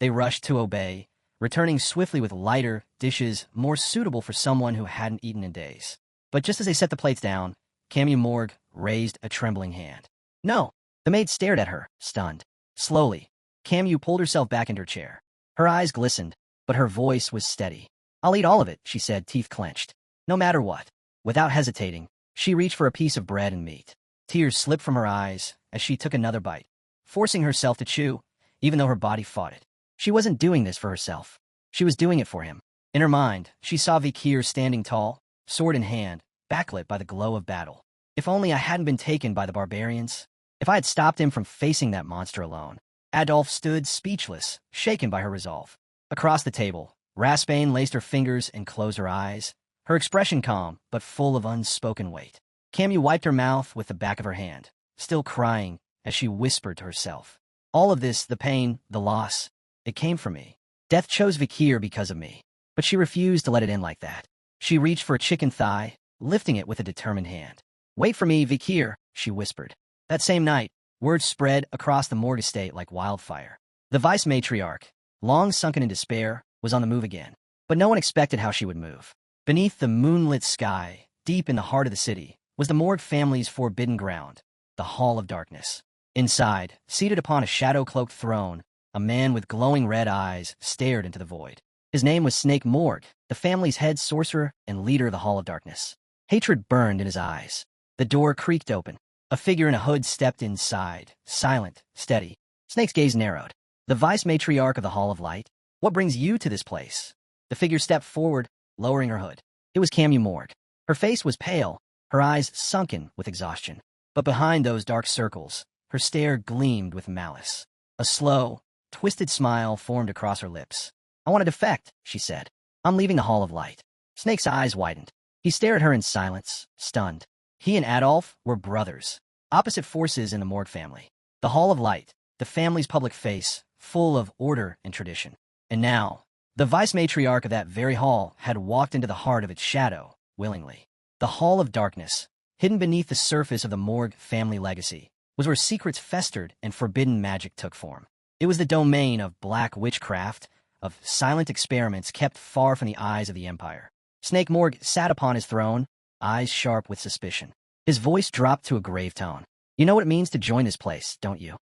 They rushed to obey, returning swiftly with lighter dishes more suitable for someone who hadn't eaten in days. But just as they set the plates down, Camille Morgue raised a trembling hand. "No!" The maid stared at her, stunned. Slowly, Camille pulled herself back into her chair. Her eyes glistened, but her voice was steady. "I'll eat all of it," she said, teeth clenched. No matter what. Without hesitating, she reached for a piece of bread and meat. Tears slipped from her eyes as she took another bite, forcing herself to chew, even though her body fought it. She wasn't doing this for herself. She was doing it for him. In her mind, she saw Vikir standing tall, sword in hand, backlit by the glow of battle. If only I hadn't been taken by the barbarians. If I had stopped him from facing that monster alone. Adolph stood speechless, shaken by her resolve. Across the table, Raspain laced her fingers and closed her eyes, her expression calm, but full of unspoken weight. Camille wiped her mouth with the back of her hand, still crying as she whispered to herself. "All of this, the pain, the loss, it came from me. Death chose Vikir because of me." But she refused to let it end like that. She reached for a chicken thigh, lifting it with a determined hand. "Wait for me, Vikir," she whispered. That same night, Word spread across the morgue estate like wildfire. The vice matriarch, long sunken in despair, was on the move again. But no one expected how she would move. Beneath the moonlit sky, deep in the heart of the city, was the morgue family's forbidden ground, the Hall of Darkness. Inside, seated upon a shadow-cloaked throne, a man with glowing red eyes stared into the void. His name was Snake Morgue, the family's head sorcerer and leader of the Hall of Darkness. Hatred burned in his eyes. The door creaked open. A figure in a hood stepped inside, silent, steady. Snake's gaze narrowed. The vice matriarch of the Hall of Light? What brings you to this place? The figure stepped forward, lowering her hood. It was Camu Morgue. Her face was pale, her eyes sunken with exhaustion. But behind those dark circles, her stare gleamed with malice. A slow, twisted smile formed across her lips. I want to defect, she said. I'm leaving the Hall of Light. Snake's eyes widened. He stared at her in silence, stunned. He and Adolf were brothers, opposite forces in the Morgue family. The Hall of Light, the family's public face, full of order and tradition. And now, the vice matriarch of that very hall had walked into the heart of its shadow, willingly. The Hall of Darkness, hidden beneath the surface of the Morgue family legacy, was where secrets festered and forbidden magic took form. It was the domain of black witchcraft, of silent experiments kept far from the eyes of the Empire. Snake Morgue sat upon his throne, eyes sharp with suspicion. His voice dropped to a grave tone. You know what it means to join this place, don't you?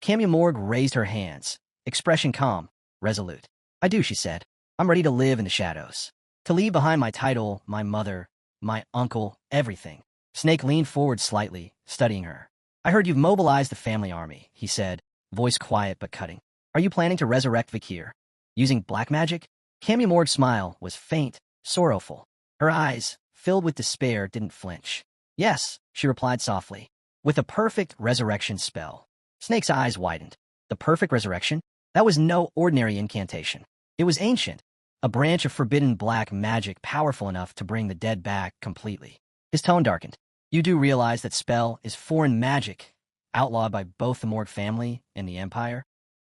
Camu Morgue raised her hands, expression calm, resolute. I do, she said. I'm ready to live in the shadows. To leave behind my title, my mother, my uncle, everything. Snake leaned forward slightly, studying her. I heard you've mobilized the family army, he said, voice quiet but cutting. Are you planning to resurrect Vikir? Using black magic? Camu Morgue's smile was faint, sorrowful. Her eyes, filled with despair, didn't flinch. Yes, she replied softly. With a perfect resurrection spell. Snake's eyes widened. The perfect resurrection? That was no ordinary incantation. It was ancient, a branch of forbidden black magic powerful enough to bring the dead back completely. His tone darkened. You do realize that spell is foreign magic, outlawed by both the Morgue family and the Empire?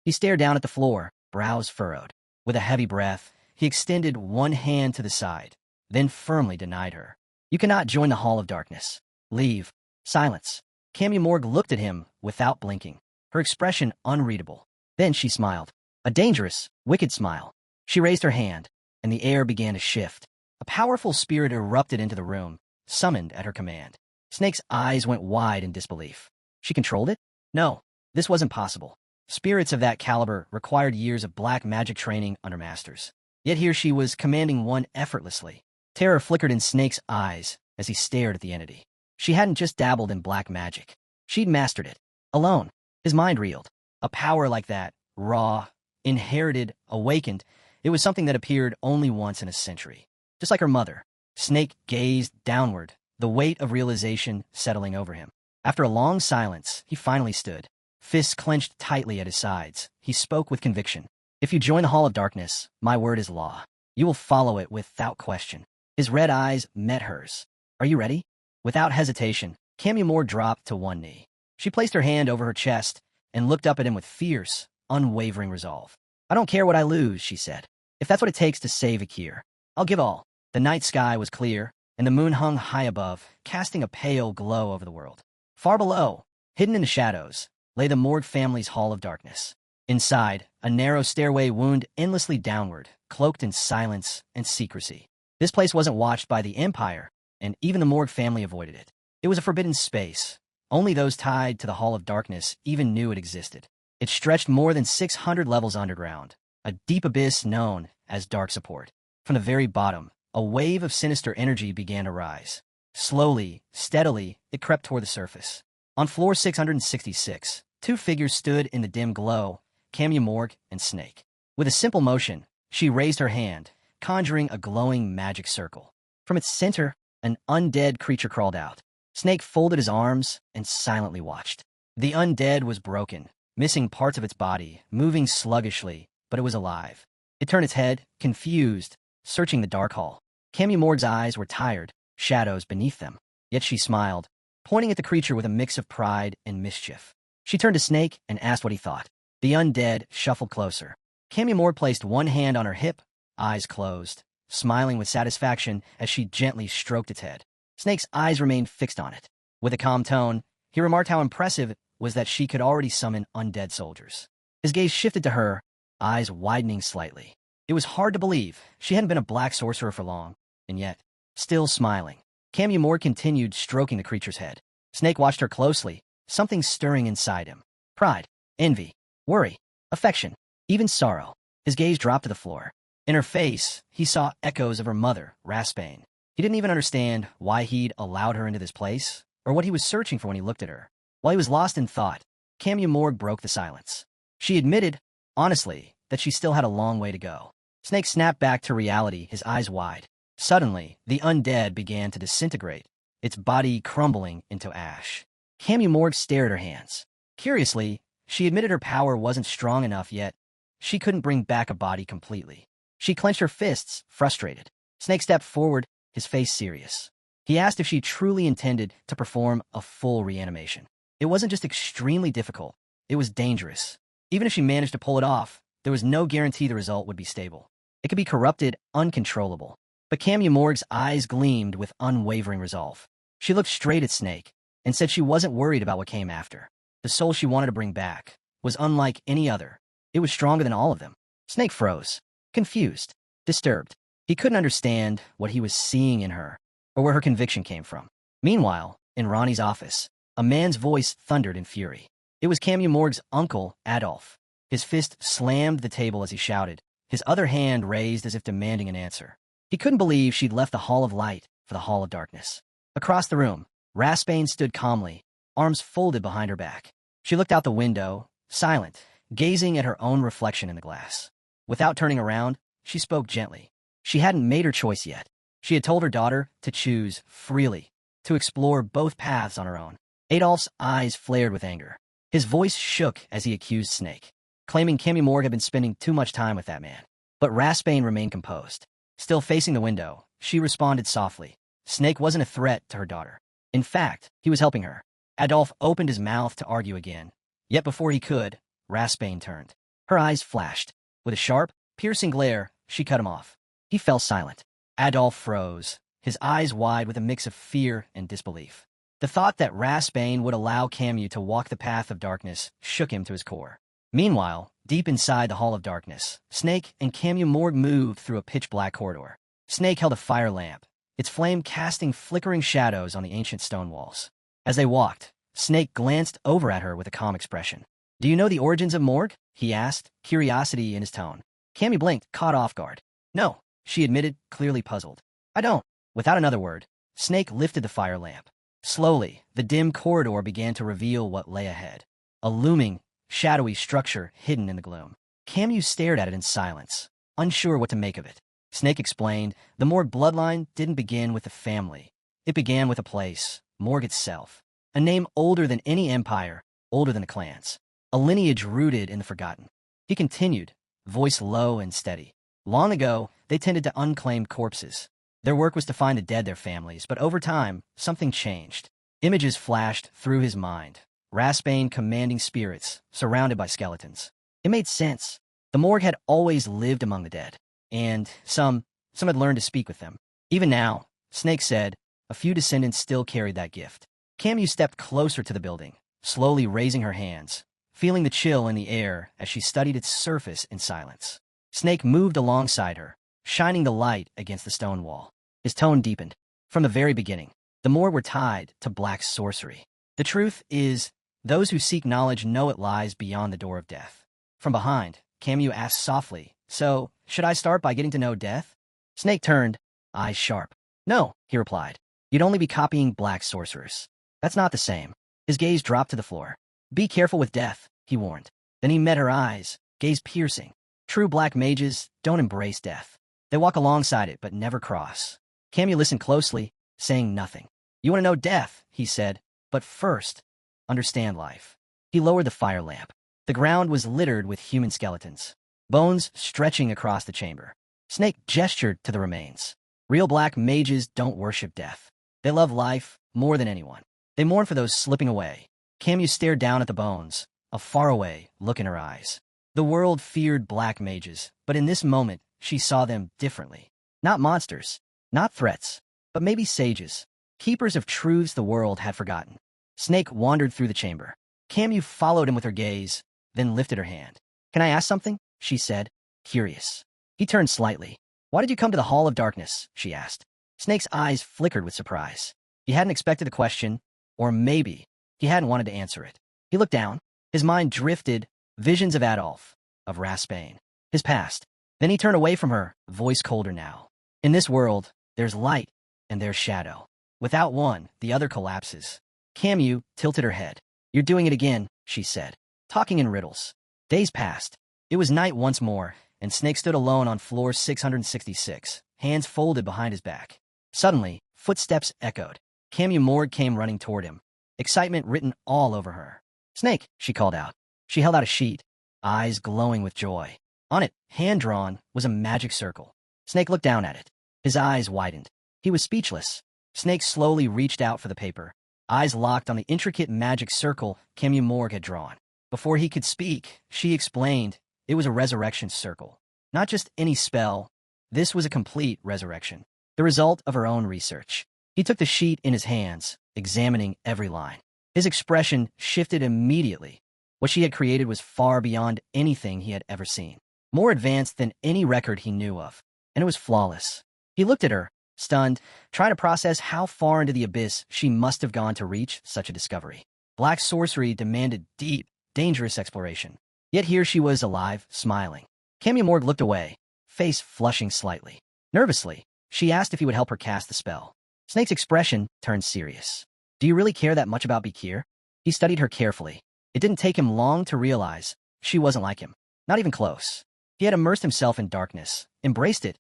He stared down at the floor, brows furrowed. With a heavy breath, he extended one hand to the side, then firmly denied her. You cannot join the Hall of Darkness. Leave. Silence. Camu Morgue looked at him without blinking, her expression unreadable. Then she smiled. A dangerous, wicked smile. She raised her hand, and the air began to shift. A powerful spirit erupted into the room, summoned at her command. Snake's eyes went wide in disbelief. She controlled it? No, this wasn't possible. Spirits of that caliber required years of black magic training under masters. Yet here she was commanding one effortlessly. Terror flickered in Snake's eyes as he stared at the entity. She hadn't just dabbled in black magic. She'd mastered it. Alone. His mind reeled. A power like that, raw, inherited, awakened, it was something that appeared only once in a century. Just like her mother. Snake gazed downward, the weight of realization settling over him. After a long silence, he finally stood. Fists clenched tightly at his sides. He spoke with conviction. If you join the Hall of Darkness, my word is law. You will follow it without question. His red eyes met hers. Are you ready? Without hesitation, Camu Morgue dropped to one knee. She placed her hand over her chest and looked up at him with fierce, unwavering resolve. I don't care what I lose, she said. If that's what it takes to save Akir, I'll give all. The night sky was clear, and the moon hung high above, casting a pale glow over the world. Far below, hidden in the shadows, lay the Morgue family's Hall of Darkness. Inside, a narrow stairway wound endlessly downward, cloaked in silence and secrecy. This place wasn't watched by the Empire, and even the Morgue family avoided it. It was a forbidden space. Only those tied to the Hall of Darkness even knew it existed. It stretched more than 600 levels underground, a deep abyss known as Dark Support. From the very bottom, a wave of sinister energy began to rise. Slowly, steadily, it crept toward the surface. On floor 666, two figures stood in the dim glow, Camu Morgue and Snake. With a simple motion, she raised her hand, conjuring a glowing magic circle. From its center, an undead creature crawled out. Snake folded his arms and silently watched. The undead was broken, missing parts of its body, moving sluggishly, but it was alive. It turned its head, confused, searching the dark hall. Camu Morgue's eyes were tired, shadows beneath them. Yet she smiled, pointing at the creature with a mix of pride and mischief. She turned to Snake and asked what he thought. The undead shuffled closer. Camu Morgue placed one hand on her hip, eyes closed, smiling with satisfaction as she gently stroked its head. Snake's eyes remained fixed on it. With a calm tone, he remarked how impressive was that she could already summon undead soldiers. His gaze shifted to her, eyes widening slightly. It was hard to believe she hadn't been a black sorcerer for long, and yet, still smiling. Camumore continued stroking the creature's head. Snake watched her closely, something stirring inside him. Pride, envy, worry, affection, even sorrow. His gaze dropped to the floor. In her face, he saw echoes of her mother, Raspain. He didn't even understand why he'd allowed her into this place, or what he was searching for when he looked at her. While he was lost in thought, Camumore broke the silence. She admitted, honestly, that she still had a long way to go. Snake snapped back to reality, his eyes wide. Suddenly, the undead began to disintegrate, its body crumbling into ash. Camumore stared at her hands. Curiously, she admitted her power wasn't strong enough yet. She couldn't bring back a body completely. She clenched her fists, frustrated. Snake stepped forward, his face serious. He asked if she truly intended to perform a full reanimation. It wasn't just extremely difficult, it was dangerous. Even if she managed to pull it off, there was no guarantee the result would be stable. It could be corrupted, uncontrollable. But Camumore's eyes gleamed with unwavering resolve. She looked straight at Snake and said she wasn't worried about what came after. The soul she wanted to bring back was unlike any other. It was stronger than all of them. Snake froze, confused, disturbed. He couldn't understand what he was seeing in her, or where her conviction came from. Meanwhile, in Ronnie's office, a man's voice thundered in fury. It was Camumore's uncle, Adolf. His fist slammed the table as he shouted, his other hand raised as if demanding an answer. He couldn't believe she'd left the Hall of Light for the Hall of Darkness. Across the room, Raspain stood calmly, arms folded behind her back. She looked out the window, silent, gazing at her own reflection in the glass. Without turning around, she spoke gently. She hadn't made her choice yet. She had told her daughter to choose freely, to explore both paths on her own. Adolph's eyes flared with anger. His voice shook as he accused Snake, claiming Camumore had been spending too much time with that man. But Raspain remained composed. Still facing the window, she responded softly. Snake wasn't a threat to her daughter. In fact, he was helping her. Adolph opened his mouth to argue again. Yet before he could, Raspain turned. Her eyes flashed. With a sharp, piercing glare, she cut him off. He fell silent. Adolph froze, his eyes wide with a mix of fear and disbelief. The thought that Raspain would allow Camu to walk the path of darkness shook him to his core. Meanwhile, deep inside the Hall of Darkness, Snake and Camumore moved through a pitch-black corridor. Snake held a fire lamp, its flame casting flickering shadows on the ancient stone walls. As they walked, Snake glanced over at her with a calm expression. "Do you know the origins of Morg?" he asked, curiosity in his tone. Camu blinked, caught off guard. "No," she admitted, clearly puzzled. "I don't." Without another word, Snake lifted the fire lamp. Slowly, the dim corridor began to reveal what lay ahead. A looming, shadowy structure hidden in the gloom. Camu stared at it in silence, unsure what to make of it. Snake explained, the Morg bloodline didn't begin with a family. It began with a place, Morg itself. A name older than any empire, older than the clans. A lineage rooted in the forgotten. He continued, voice low and steady. Long ago, they tended to unclaimed corpses. Their work was to find the dead their families, but over time, something changed. Images flashed through his mind. Raspain commanding spirits, surrounded by skeletons. It made sense. The Morg had always lived among the dead, and some had learned to speak with them. Even now, Snake said, a few descendants still carried that gift. Camu stepped closer to the building, slowly raising her hands, feeling the chill in the air as she studied its surface in silence. Snake moved alongside her, shining the light against the stone wall. His tone deepened. From the very beginning, the Morg were tied to black sorcery. The truth is, those who seek knowledge know it lies beyond the door of death. From behind, Camu asked softly, "So, should I start by getting to know death?" Snake turned, eyes sharp. "No," he replied. "You'd only be copying black sorcerers. That's not the same." His gaze dropped to the floor. "Be careful with death," he warned. Then he met her eyes, gaze piercing. True black mages don't embrace death. They walk alongside it, but never cross. Camu listened closely, saying nothing. "You want to know death," he said, "but first, understand life." He lowered the fire lamp. The ground was littered with human skeletons, bones stretching across the chamber. Snake gestured to the remains. Real black mages don't worship death. They love life more than anyone. They mourn for those slipping away. Camu stared down at the bones, a faraway look in her eyes. The world feared black mages, but in this moment, she saw them differently. Not monsters, not threats, but maybe sages, keepers of truths the world had forgotten. Snake wandered through the chamber. Camu followed him with her gaze, then lifted her hand. "Can I ask something?" she said, curious. He turned slightly. "Why did you come to the Hall of Darkness?" she asked. Snake's eyes flickered with surprise. He hadn't expected the question, or maybe he hadn't wanted to answer it. He looked down. His mind drifted, visions of Adolf, of Raspain, his past. Then he turned away from her, voice colder now. "In this world, there's light and there's shadow. Without one, the other collapses." Camu tilted her head. "You're doing it again," she said, talking in riddles. Days passed. It was night once more, and Snake stood alone on floor 666, hands folded behind his back. Suddenly, footsteps echoed. Camu Morg came running toward him, excitement written all over her. "Snake," she called out. She held out a sheet, eyes glowing with joy. On it, hand-drawn, was a magic circle. Snake looked down at it. His eyes widened. He was speechless. Snake slowly reached out for the paper, eyes locked on the intricate magic circle Camu Morg had drawn. Before he could speak, she explained it was a resurrection circle. Not just any spell. This was a complete resurrection, the result of her own research. He took the sheet in his hands, examining every line. His expression shifted immediately. What she had created was far beyond anything he had ever seen, more advanced than any record he knew of, and it was flawless. He looked at her, stunned, trying to process how far into the abyss she must have gone to reach such a discovery. Black sorcery demanded deep, dangerous exploration. Yet here she was alive, smiling. Camu Morg looked away, face flushing slightly. Nervously, she asked if he would help her cast the spell. Snake's expression turned serious. "Do you really care that much about Bakir?" He studied her carefully. It didn't take him long to realize she wasn't like him, not even close. He had immersed himself in darkness, embraced it.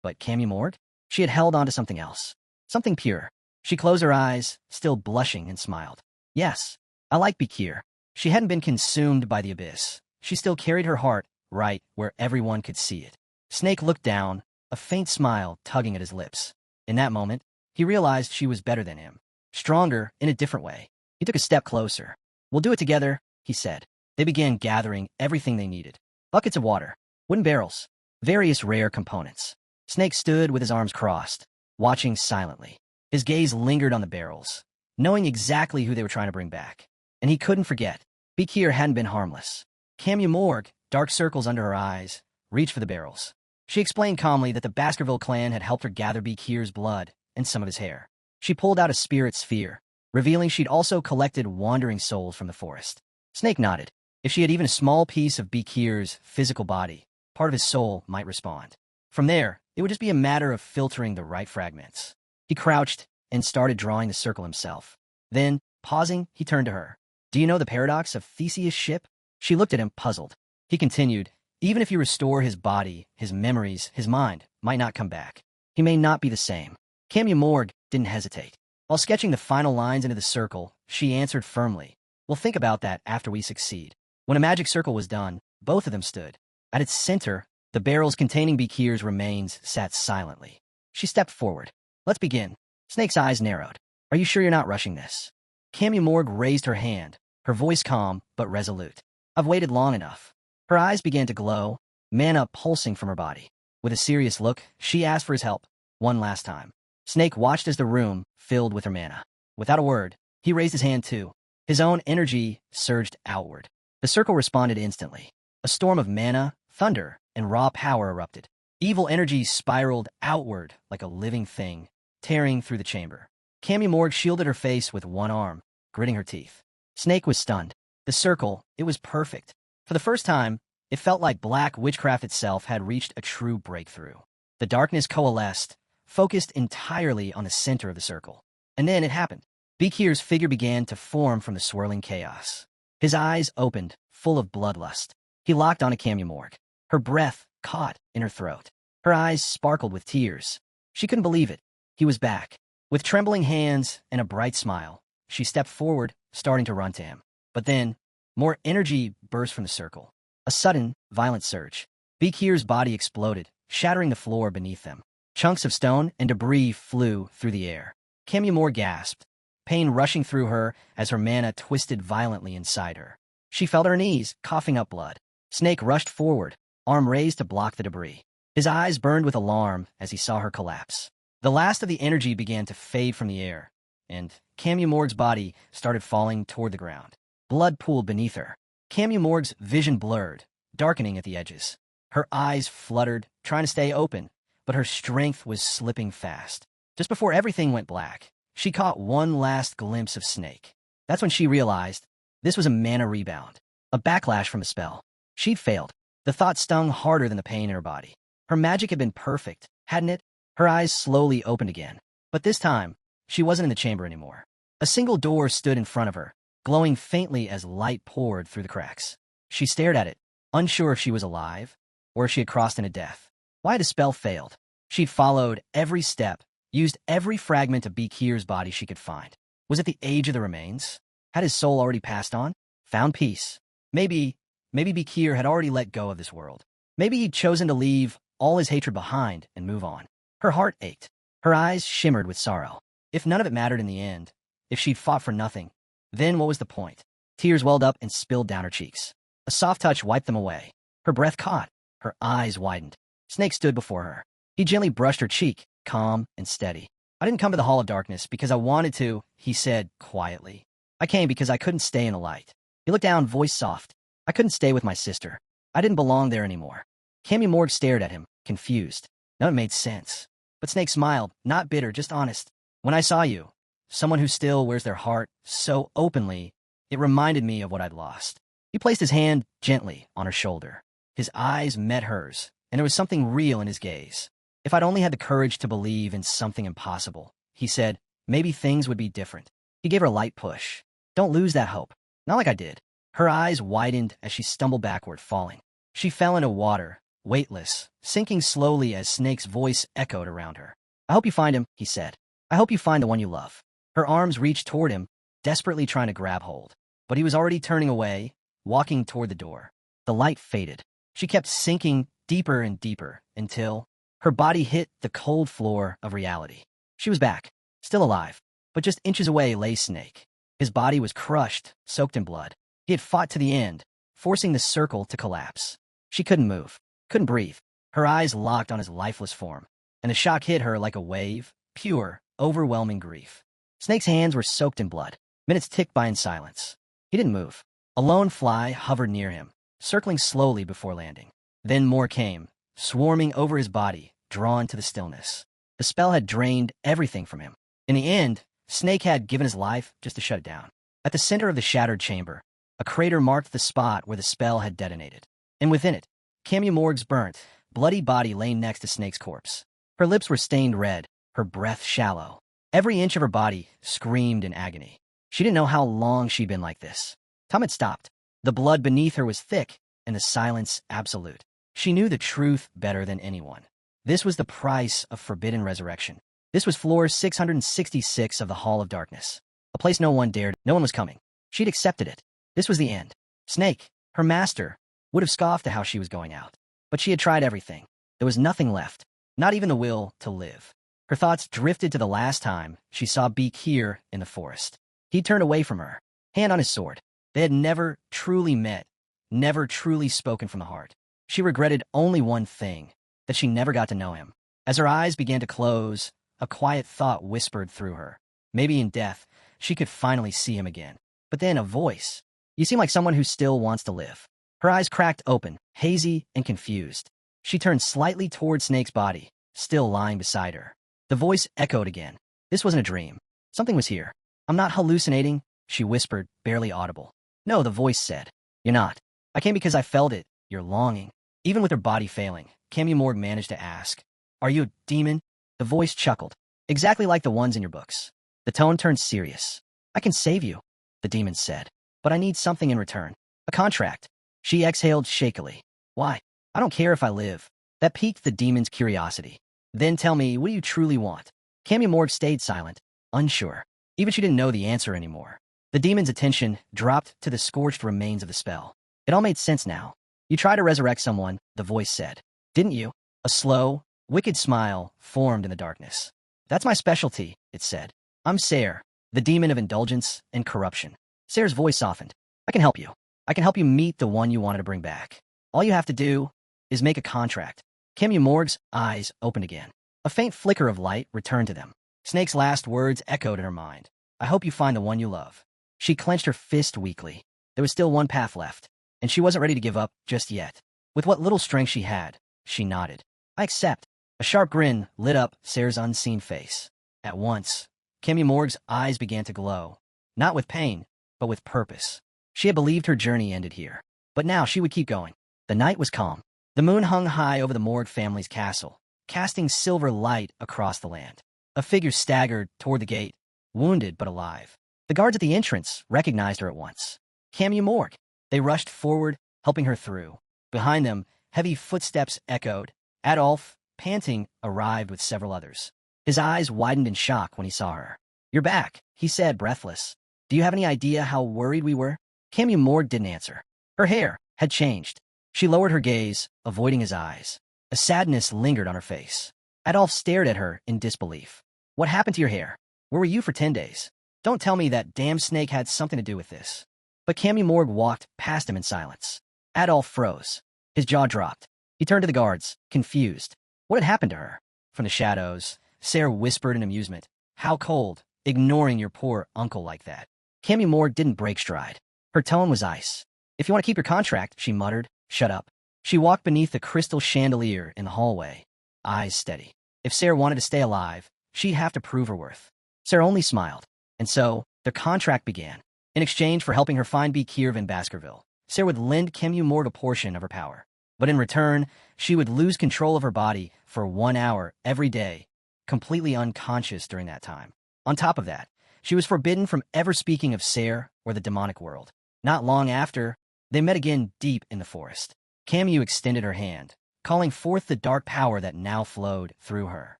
But Camu Morg? She had held on to something else, something pure. She closed her eyes, still blushing, and smiled. "Yes, I like Bakir." She hadn't been consumed by the abyss. She still carried her heart right where everyone could see it. Snake looked down, a faint smile tugging at his lips. In that moment, he realized she was better than him, stronger in a different way. He took a step closer. "We'll do it together," he said. They began gathering everything they needed. Buckets of water, wooden barrels, various rare components. Snake stood with his arms crossed, watching silently. His gaze lingered on the barrels, knowing exactly who they were trying to bring back. And he couldn't forget. Bakir hadn't been harmless. Camu Morg, dark circles under her eyes, reached for the barrels. She explained calmly that the Baskerville clan had helped her gather Bakir's blood and some of his hair. She pulled out a spirit sphere, revealing she'd also collected wandering souls from the forest. Snake nodded. If she had even a small piece of Bakir's physical body, part of his soul might respond. From there, it would just be a matter of filtering the right fragments. He crouched and started drawing the circle himself. Then, pausing, he turned to her. "Do you know the paradox of Theseus' ship?" She looked at him, puzzled. He continued, "Even if you restore his body, his memories, his mind might not come back. He may not be the same." Camu Morg didn't hesitate. While sketching the final lines into the circle, she answered firmly, "We'll think about that after we succeed." When a magic circle was done, both of them stood. At its center, the barrels containing Bakir's remains sat silently. She stepped forward. "Let's begin." Snake's eyes narrowed. "Are you sure you're not rushing this?" Camu Morg raised her hand, her voice calm but resolute. "I've waited long enough." Her eyes began to glow, mana pulsing from her body. With a serious look, she asked for his help, one last time. Snake watched as the room filled with her mana. Without a word, he raised his hand too. His own energy surged outward. The circle responded instantly. A storm of mana, thunder, and raw power erupted. Evil energy spiraled outward like a living thing, tearing through the chamber. Camu Morg shielded her face with one arm, gritting her teeth. Snake was stunned. The circle, it was perfect. For the first time, it felt like black witchcraft itself had reached a true breakthrough. The darkness coalesced, focused entirely on the center of the circle. And then it happened. Bakir's figure began to form from the swirling chaos. His eyes opened, full of bloodlust. He locked onto Camu Morg. Her breath caught in her throat. Her eyes sparkled with tears. She couldn't believe it. He was back. With trembling hands and a bright smile, she stepped forward, starting to run to him. But then, more energy burst from the circle. A sudden, violent surge. Bakir's body exploded, shattering the floor beneath them. Chunks of stone and debris flew through the air. Camu Morg gasped, pain rushing through her as her mana twisted violently inside her. She fell to her knees, coughing up blood. Snake rushed forward, arm raised to block the debris. His eyes burned with alarm as he saw her collapse. The last of the energy began to fade from the air, and Camu Morg's body started falling toward the ground. Blood pooled beneath her. Camu Morg's vision blurred, darkening at the edges. Her eyes fluttered, trying to stay open, but her strength was slipping fast. Just before everything went black, she caught one last glimpse of Snake. That's when she realized this was a mana rebound, a backlash from a spell. She'd failed. The thought stung harder than the pain in her body. Her magic had been perfect, hadn't it? Her eyes slowly opened again. But this time, she wasn't in the chamber anymore. A single door stood in front of her, glowing faintly as light poured through the cracks. She stared at it, unsure if she was alive, or if she had crossed into death. Why had the spell failed? She'd followed every step, used every fragment of Bekir's body she could find. Was it the age of the remains? Had his soul already passed on? Found peace? Maybe Bekir had already let go of this world. Maybe he'd chosen to leave all his hatred behind and move on. Her heart ached. Her eyes shimmered with sorrow. If none of it mattered in the end, if she'd fought for nothing, then what was the point? Tears welled up and spilled down her cheeks. A soft touch wiped them away. Her breath caught. Her eyes widened. Snake stood before her. He gently brushed her cheek, calm and steady. I didn't come to the Hall of Darkness because I wanted to, he said quietly. I came because I couldn't stay in the light. He looked down, voice soft. I couldn't stay with my sister. I didn't belong there anymore. Camu Morg stared at him, confused. None of it made sense. But Snake smiled, not bitter, just honest. When I saw you, someone who still wears their heart so openly, it reminded me of what I'd lost. He placed his hand gently on her shoulder. His eyes met hers, and there was something real in his gaze. If I'd only had the courage to believe in something impossible, he said, maybe things would be different. He gave her a light push. Don't lose that hope. Not like I did. Her eyes widened as she stumbled backward, falling. She fell into water, weightless, sinking slowly as Snake's voice echoed around her. I hope you find him, he said. I hope you find the one you love. Her arms reached toward him, desperately trying to grab hold. But he was already turning away, walking toward the door. The light faded. She kept sinking deeper and deeper until her body hit the cold floor of reality. She was back, still alive, but just inches away lay Snake. His body was crushed, soaked in blood. He had fought to the end, forcing the circle to collapse. She couldn't move, couldn't breathe. Her eyes locked on his lifeless form, and the shock hit her like a wave, pure, overwhelming grief. Snake's hands were soaked in blood. Minutes ticked by in silence. He didn't move. A lone fly hovered near him, circling slowly before landing. Then more came, swarming over his body, drawn to the stillness. The spell had drained everything from him. In the end, Snake had given his life just to shut it down. At the center of the shattered chamber, a crater marked the spot where the spell had detonated. And within it, Camu Morg's burnt, bloody body lay next to Snake's corpse. Her lips were stained red, her breath shallow. Every inch of her body screamed in agony. She didn't know how long she'd been like this. Time had stopped. The blood beneath her was thick, and the silence absolute. She knew the truth better than anyone. This was the price of forbidden resurrection. This was floor 666 of the Hall of Darkness. A place no one was coming. She'd accepted it. This was the end. Snake, her master, would have scoffed at how she was going out. But she had tried everything. There was nothing left, not even the will to live. Her thoughts drifted to the last time she saw Bekir in the forest. He turned away from her, hand on his sword. They had never truly met, never truly spoken from the heart. She regretted only one thing, that she never got to know him. As her eyes began to close, a quiet thought whispered through her. Maybe in death, she could finally see him again. But then a voice. You seem like someone who still wants to live. Her eyes cracked open, hazy and confused. She turned slightly toward Snake's body, still lying beside her. The voice echoed again. This wasn't a dream. Something was here. I'm not hallucinating, she whispered, barely audible. No, the voice said. You're not. I came because I felt it, your longing. Even with her body failing, Camu Morg managed to ask, Are you a demon? The voice chuckled. Exactly like the ones in your books. The tone turned serious. I can save you, the demon said. But I need something in return. A contract. She exhaled shakily. Why? I don't care if I live. That piqued the demon's curiosity. Then tell me, what do you truly want? Camu Morg stayed silent, unsure. Even she didn't know the answer anymore. The demon's attention dropped to the scorched remains of the spell. It all made sense now. You tried to resurrect someone, the voice said. Didn't you? A slow, wicked smile formed in the darkness. That's my specialty, it said. I'm Sayer, the demon of indulgence and corruption. Sayer's voice softened. I can help you. I can help you meet the one you wanted to bring back. All you have to do is make a contract. Camu Morg's eyes opened again. A faint flicker of light returned to them. Snake's last words echoed in her mind. I hope you find the one you love. She clenched her fist weakly. There was still one path left, and she wasn't ready to give up just yet. With what little strength she had, she nodded. I accept. A sharp grin lit up Sarah's unseen face. At once, Kimmy Morg's eyes began to glow, not with pain, but with purpose. She had believed her journey ended here, but now she would keep going. The night was calm. The moon hung high over the Morg family's castle, casting silver light across the land. A figure staggered toward the gate, wounded but alive. The guards at the entrance recognized her at once. Camu Morg. They rushed forward, helping her through. Behind them, heavy footsteps echoed. Adolf, panting, arrived with several others. His eyes widened in shock when he saw her. You're back, he said, breathless. Do you have any idea how worried we were? Camu Morg didn't answer. Her hair had changed. She lowered her gaze, avoiding his eyes. A sadness lingered on her face. Adolf stared at her in disbelief. What happened to your hair? Where were you for 10 days? Don't tell me that damn snake had something to do with this. But Camu Morg walked past him in silence. Adolf froze. His jaw dropped. He turned to the guards, confused. What had happened to her? From the shadows, Sarah whispered in amusement. How cold, ignoring your poor uncle like that. Camu Morg didn't break stride. Her tone was ice. If you want to keep your contract, she muttered. Shut up. She walked beneath the crystal chandelier in the hallway, eyes steady. If Sarah wanted to stay alive, she'd have to prove her worth. Sarah only smiled. And so, their contract began. In exchange for helping her find Bekir in Baskerville, Sarah would lend Camu Morg a portion of her power. But in return, she would lose control of her body for 1 hour every day, completely unconscious during that time. On top of that, she was forbidden from ever speaking of Sarah or the demonic world. Not long after, they met again deep in the forest. Camu extended her hand, calling forth the dark power that now flowed through her.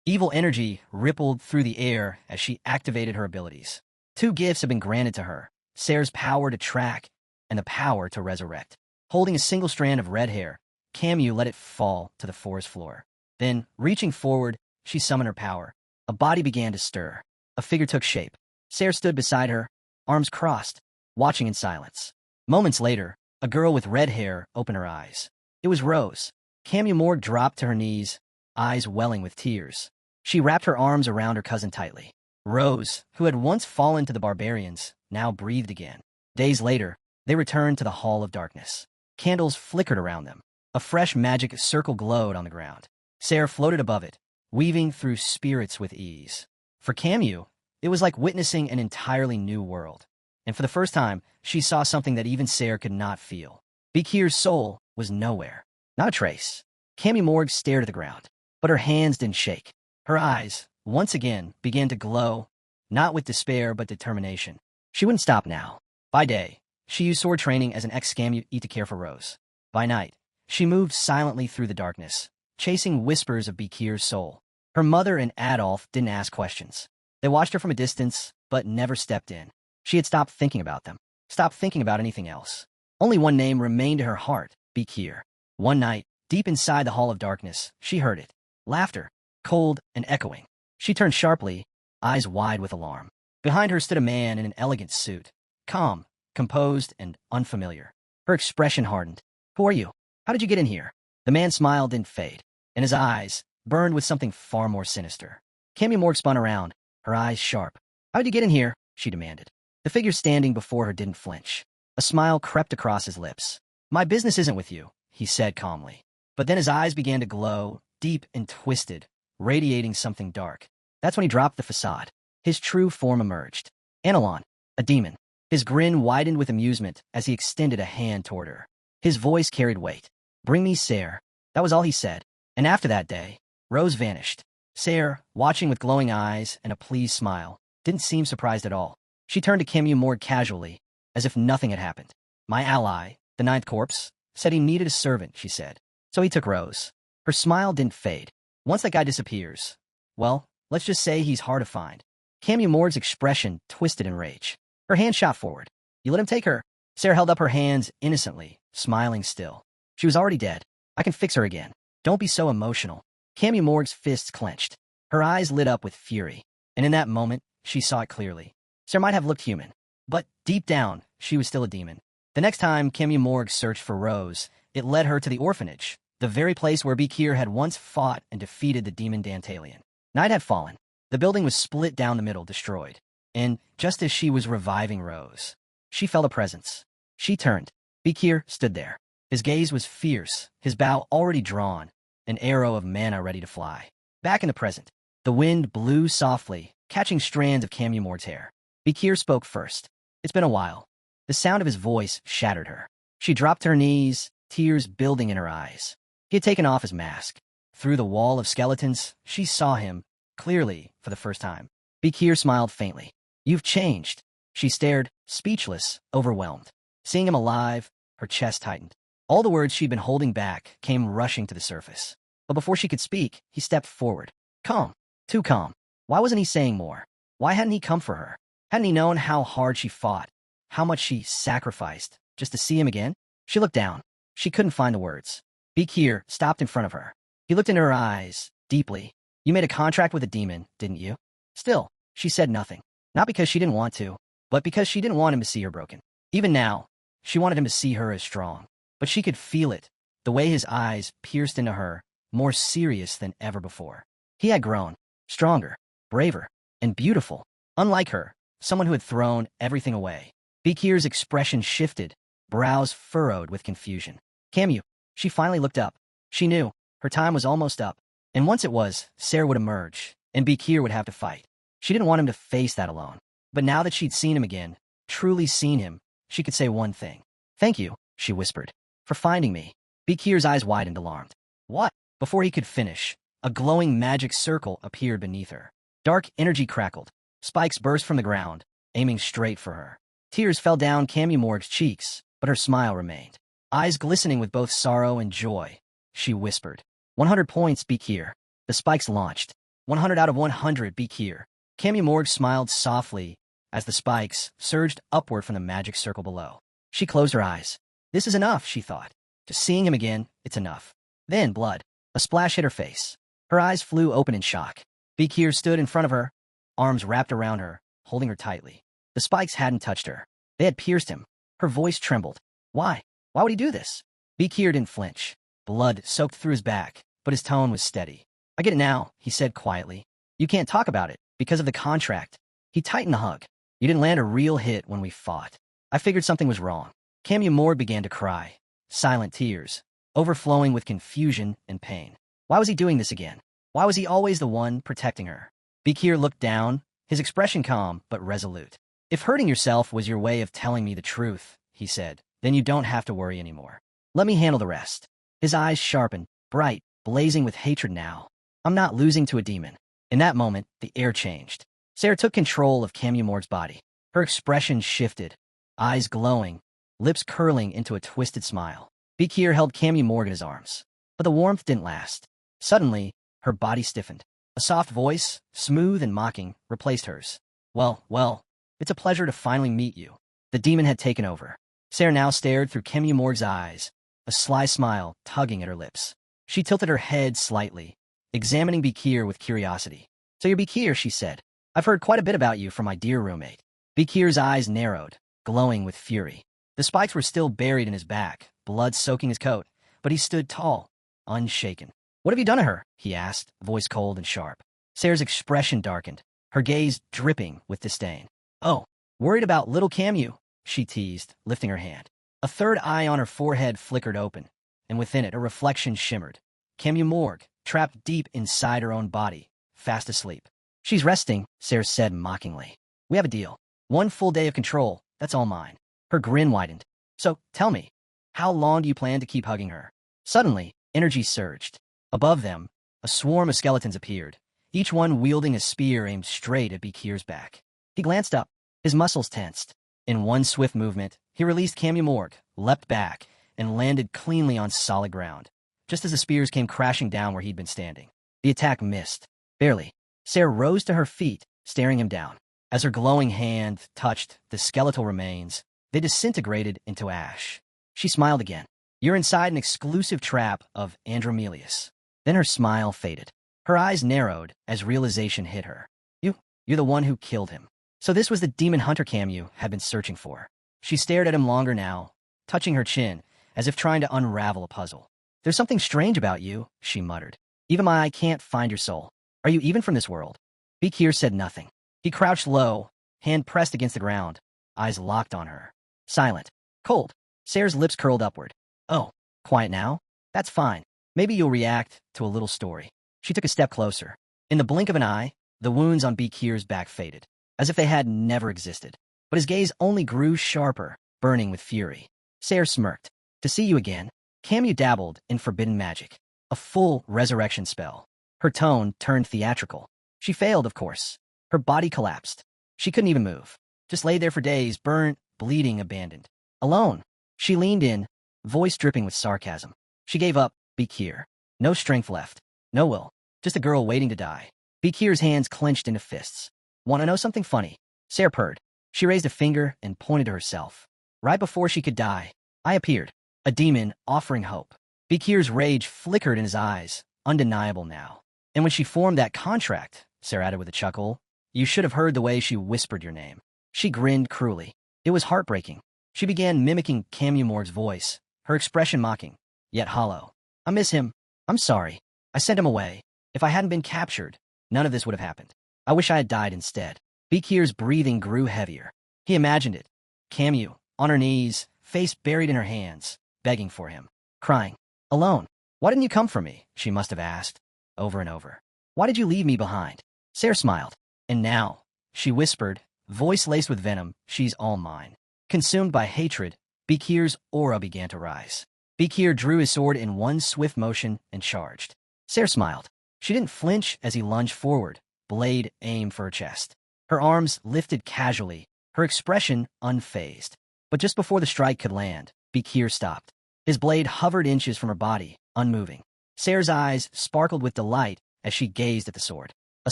Evil energy rippled through the air as she activated her abilities. 2 gifts had been granted to her, Sarah's power to track and the power to resurrect. Holding a single strand of red hair, Camu let it fall to the forest floor. Then, reaching forward, she summoned her power. A body began to stir. A figure took shape. Sarah stood beside her, arms crossed, watching in silence. Moments later, a girl with red hair opened her eyes. It was Rose. Camu Morg dropped to her knees, eyes welling with tears. She wrapped her arms around her cousin tightly. Rose, who had once fallen to the barbarians, now breathed again. Days later, they returned to the Hall of Darkness. Candles flickered around them. A fresh magic circle glowed on the ground. Sarah floated above it, weaving through spirits with ease. For Camu, it was like witnessing an entirely new world. And for the first time, she saw something that even Sarah could not feel. Bekir's soul was nowhere. Not a trace. Camu Morg stared at the ground, but her hands didn't shake. Her eyes, once again, began to glow, not with despair but determination. She wouldn't stop now. By day, she used sword training as an ex-Scamu to care for Rose. By night, she moved silently through the darkness, chasing whispers of Bekir's soul. Her mother and Adolf didn't ask questions. They watched her from a distance, but never stepped in. She had stopped thinking about them, stopped thinking about anything else. Only one name remained in her heart, Bekir. One night, deep inside the Hall of Darkness, she heard it. Laughter, cold and echoing. She turned sharply, eyes wide with alarm. Behind her stood a man in an elegant suit, calm, composed, and unfamiliar. Her expression hardened. Who are you? How did you get in here? The man's smile didn't fade, and his eyes burned with something far more sinister. Camu Morg spun around, her eyes sharp. How did you get in here? She demanded. The figure standing before her didn't flinch. A smile crept across his lips. My business isn't with you, he said calmly. But then his eyes began to glow, deep and twisted, radiating something dark. That's when he dropped the facade. His true form emerged. Anilon, a demon. His grin widened with amusement as he extended a hand toward her. His voice carried weight. Bring me Sarah. That was all he said. And after that day, Rose vanished. Sarah, watching with glowing eyes and a pleased smile, didn't seem surprised at all. She turned to Camu Morg casually, as if nothing had happened. My ally, the Ninth Corpse, said he needed a servant, she said. So he took Rose. Her smile didn't fade. Once that guy disappears, well, let's just say he's hard to find. Camu Morg's expression twisted in rage. Her hand shot forward. You let him take her. Sarah held up her hands innocently, smiling still. She was already dead. I can fix her again. Don't be so emotional. Camu Morg's fists clenched. Her eyes lit up with fury. And in that moment, she saw it clearly. Sarah might have looked human, but deep down, she was still a demon. The next time Camu Morg searched for Rose, it led her to the orphanage, the very place where Bekir had once fought and defeated the demon Dantalion. Night had fallen. The building was split down the middle, destroyed. And just as she was reviving Rose, she felt a presence. She turned. Bakir stood there. His gaze was fierce, his bow already drawn, an arrow of mana ready to fly. Back in the present, the wind blew softly, catching strands of Camumord's hair. Bakir spoke first. It's been a while. The sound of his voice shattered her. She dropped to her knees, tears building in her eyes. He had taken off his mask. Through the wall of skeletons, she saw him, clearly, for the first time. Bakir smiled faintly. You've changed. She stared, speechless, overwhelmed. Seeing him alive, her chest tightened. All the words she'd been holding back came rushing to the surface. But before she could speak, he stepped forward. Calm. Too calm. Why wasn't he saying more? Why hadn't he come for her? Hadn't he known how hard she fought? How much she sacrificed, just to see him again? She looked down. She couldn't find the words. Bakir stopped in front of her. He looked into her eyes, deeply. You made a contract with a demon, didn't you? Still, she said nothing. Not because she didn't want to, but because she didn't want him to see her broken. Even now, she wanted him to see her as strong. But she could feel it, the way his eyes pierced into her, more serious than ever before. He had grown, stronger, braver, and beautiful. Unlike her, someone who had thrown everything away. Bakir's expression shifted, brows furrowed with confusion. Camu. She finally looked up. She knew, her time was almost up. And once it was, Sarah would emerge, and Bakir would have to fight. She didn't want him to face that alone. But now that she'd seen him again, truly seen him, she could say one thing. Thank you, she whispered, for finding me. Bakir's eyes widened, alarmed. What? Before he could finish, a glowing magic circle appeared beneath her. Dark energy crackled. Spikes burst from the ground, aiming straight for her. Tears fell down Camumord's cheeks, but her smile remained. Eyes glistening with both sorrow and joy, she whispered. 100 points, Bakir. The spikes launched. 100 out of 100, Bakir. Camumord smiled softly as the spikes surged upward from the magic circle below. She closed her eyes. This is enough, she thought. Just seeing him again, it's enough. Then blood. A splash hit her face. Her eyes flew open in shock. Bakir stood in front of her, arms wrapped around her, holding her tightly. The spikes hadn't touched her. They had pierced him. Her voice trembled. Why? Why would he do this? Bakir didn't flinch. Blood soaked through his back, but his tone was steady. I get it now, he said quietly. You can't talk about it, because of the contract. He tightened the hug. You didn't land a real hit when we fought. I figured something was wrong. Camumord began to cry. Silent tears, overflowing with confusion and pain. Why was he doing this again? Why was he always the one protecting her? Bakir looked down, his expression calm but resolute. If hurting yourself was your way of telling me the truth, he said, then you don't have to worry anymore. Let me handle the rest. His eyes sharpened, bright, blazing with hatred now. I'm not losing to a demon. In that moment, the air changed. Sarah took control of Camumord's body. Her expression shifted, eyes glowing, lips curling into a twisted smile. Bakir held Camumord in his arms. But the warmth didn't last. Suddenly, her body stiffened. A soft voice, smooth and mocking, replaced hers. Well, it's a pleasure to finally meet you. The demon had taken over. Sarah now stared through Camumord's eyes, a sly smile tugging at her lips. She tilted her head slightly, examining Bakir with curiosity. So you're Bakir, she said. I've heard quite a bit about you from my dear roommate. Bakir's eyes narrowed, glowing with fury. The spikes were still buried in his back, blood soaking his coat, but he stood tall, unshaken. What have you done to her? He asked, voice cold and sharp. Sarah's expression darkened, her gaze dripping with disdain. Oh, worried about little Camu, she teased, lifting her hand. A third eye on her forehead flickered open, and within it a reflection shimmered. Camumord, trapped deep inside her own body, fast asleep. She's resting, Sarah said mockingly. We have a deal. 1 full day of control, that's all mine. Her grin widened. So, tell me, how long do you plan to keep hugging her? Suddenly, energy surged. Above them, a swarm of skeletons appeared, each one wielding a spear aimed straight at Bakir's back. He glanced up, his muscles tensed. In one swift movement, he released Camumord, leapt back, and landed cleanly on solid ground, just as the spears came crashing down where he'd been standing. The attack missed. Barely. Sarah rose to her feet, staring him down. As her glowing hand touched the skeletal remains, they disintegrated into ash. She smiled again. You're inside an exclusive trap of Andromelius. Then her smile faded. Her eyes narrowed as realization hit her. You're the one who killed him. So this was the demon hunter Camu had been searching for. She stared at him longer now, touching her chin, as if trying to unravel a puzzle. There's something strange about you, she muttered. Even my eye can't find your soul. Are you even from this world? Bakir said nothing. He crouched low, hand pressed against the ground, eyes locked on her. Silent. Cold. Sayre's lips curled upward. Oh, quiet now? That's fine. Maybe you'll react to a little story. She took a step closer. In the blink of an eye, the wounds on Bekir's back faded, as if they had never existed. But his gaze only grew sharper, burning with fury. Sayre smirked. To see you again. Camus dabbled in forbidden magic. A full resurrection spell. Her tone turned theatrical. She failed, of course. Her body collapsed. She couldn't even move. Just lay there for days, burnt, bleeding, abandoned. Alone. She leaned in, voice dripping with sarcasm. She gave up. Bekir. No strength left. No will. Just a girl waiting to die. Bekir's hands clenched into fists. Want to know something funny? Sayre purred. She raised a finger and pointed to herself. Right before she could die, I appeared. A demon offering hope. Bekir's rage flickered in his eyes, undeniable now. And when she formed that contract, Sayre added with a chuckle, you should have heard the way she whispered your name. She grinned cruelly. It was heartbreaking. She began mimicking Camus Morg's voice, her expression mocking, yet hollow. I miss him. I'm sorry. I sent him away. If I hadn't been captured, none of this would have happened. I wish I had died instead. Bekir's breathing grew heavier. He imagined it. Camus, on her knees, face buried in her hands, begging for him, crying. Alone. Why didn't you come for me? She must have asked, over and over. Why did you leave me behind? Sayre smiled. And now, she whispered, voice laced with venom, she's all mine. Consumed by hatred, Bekir's aura began to rise. Bekir drew his sword in one swift motion and charged. Sayre smiled. She didn't flinch as he lunged forward, blade aimed for her chest. Her arms lifted casually, her expression unfazed. But just before the strike could land, Bekir stopped. His blade hovered inches from her body, unmoving. Sayre's eyes sparkled with delight as she gazed at the sword. A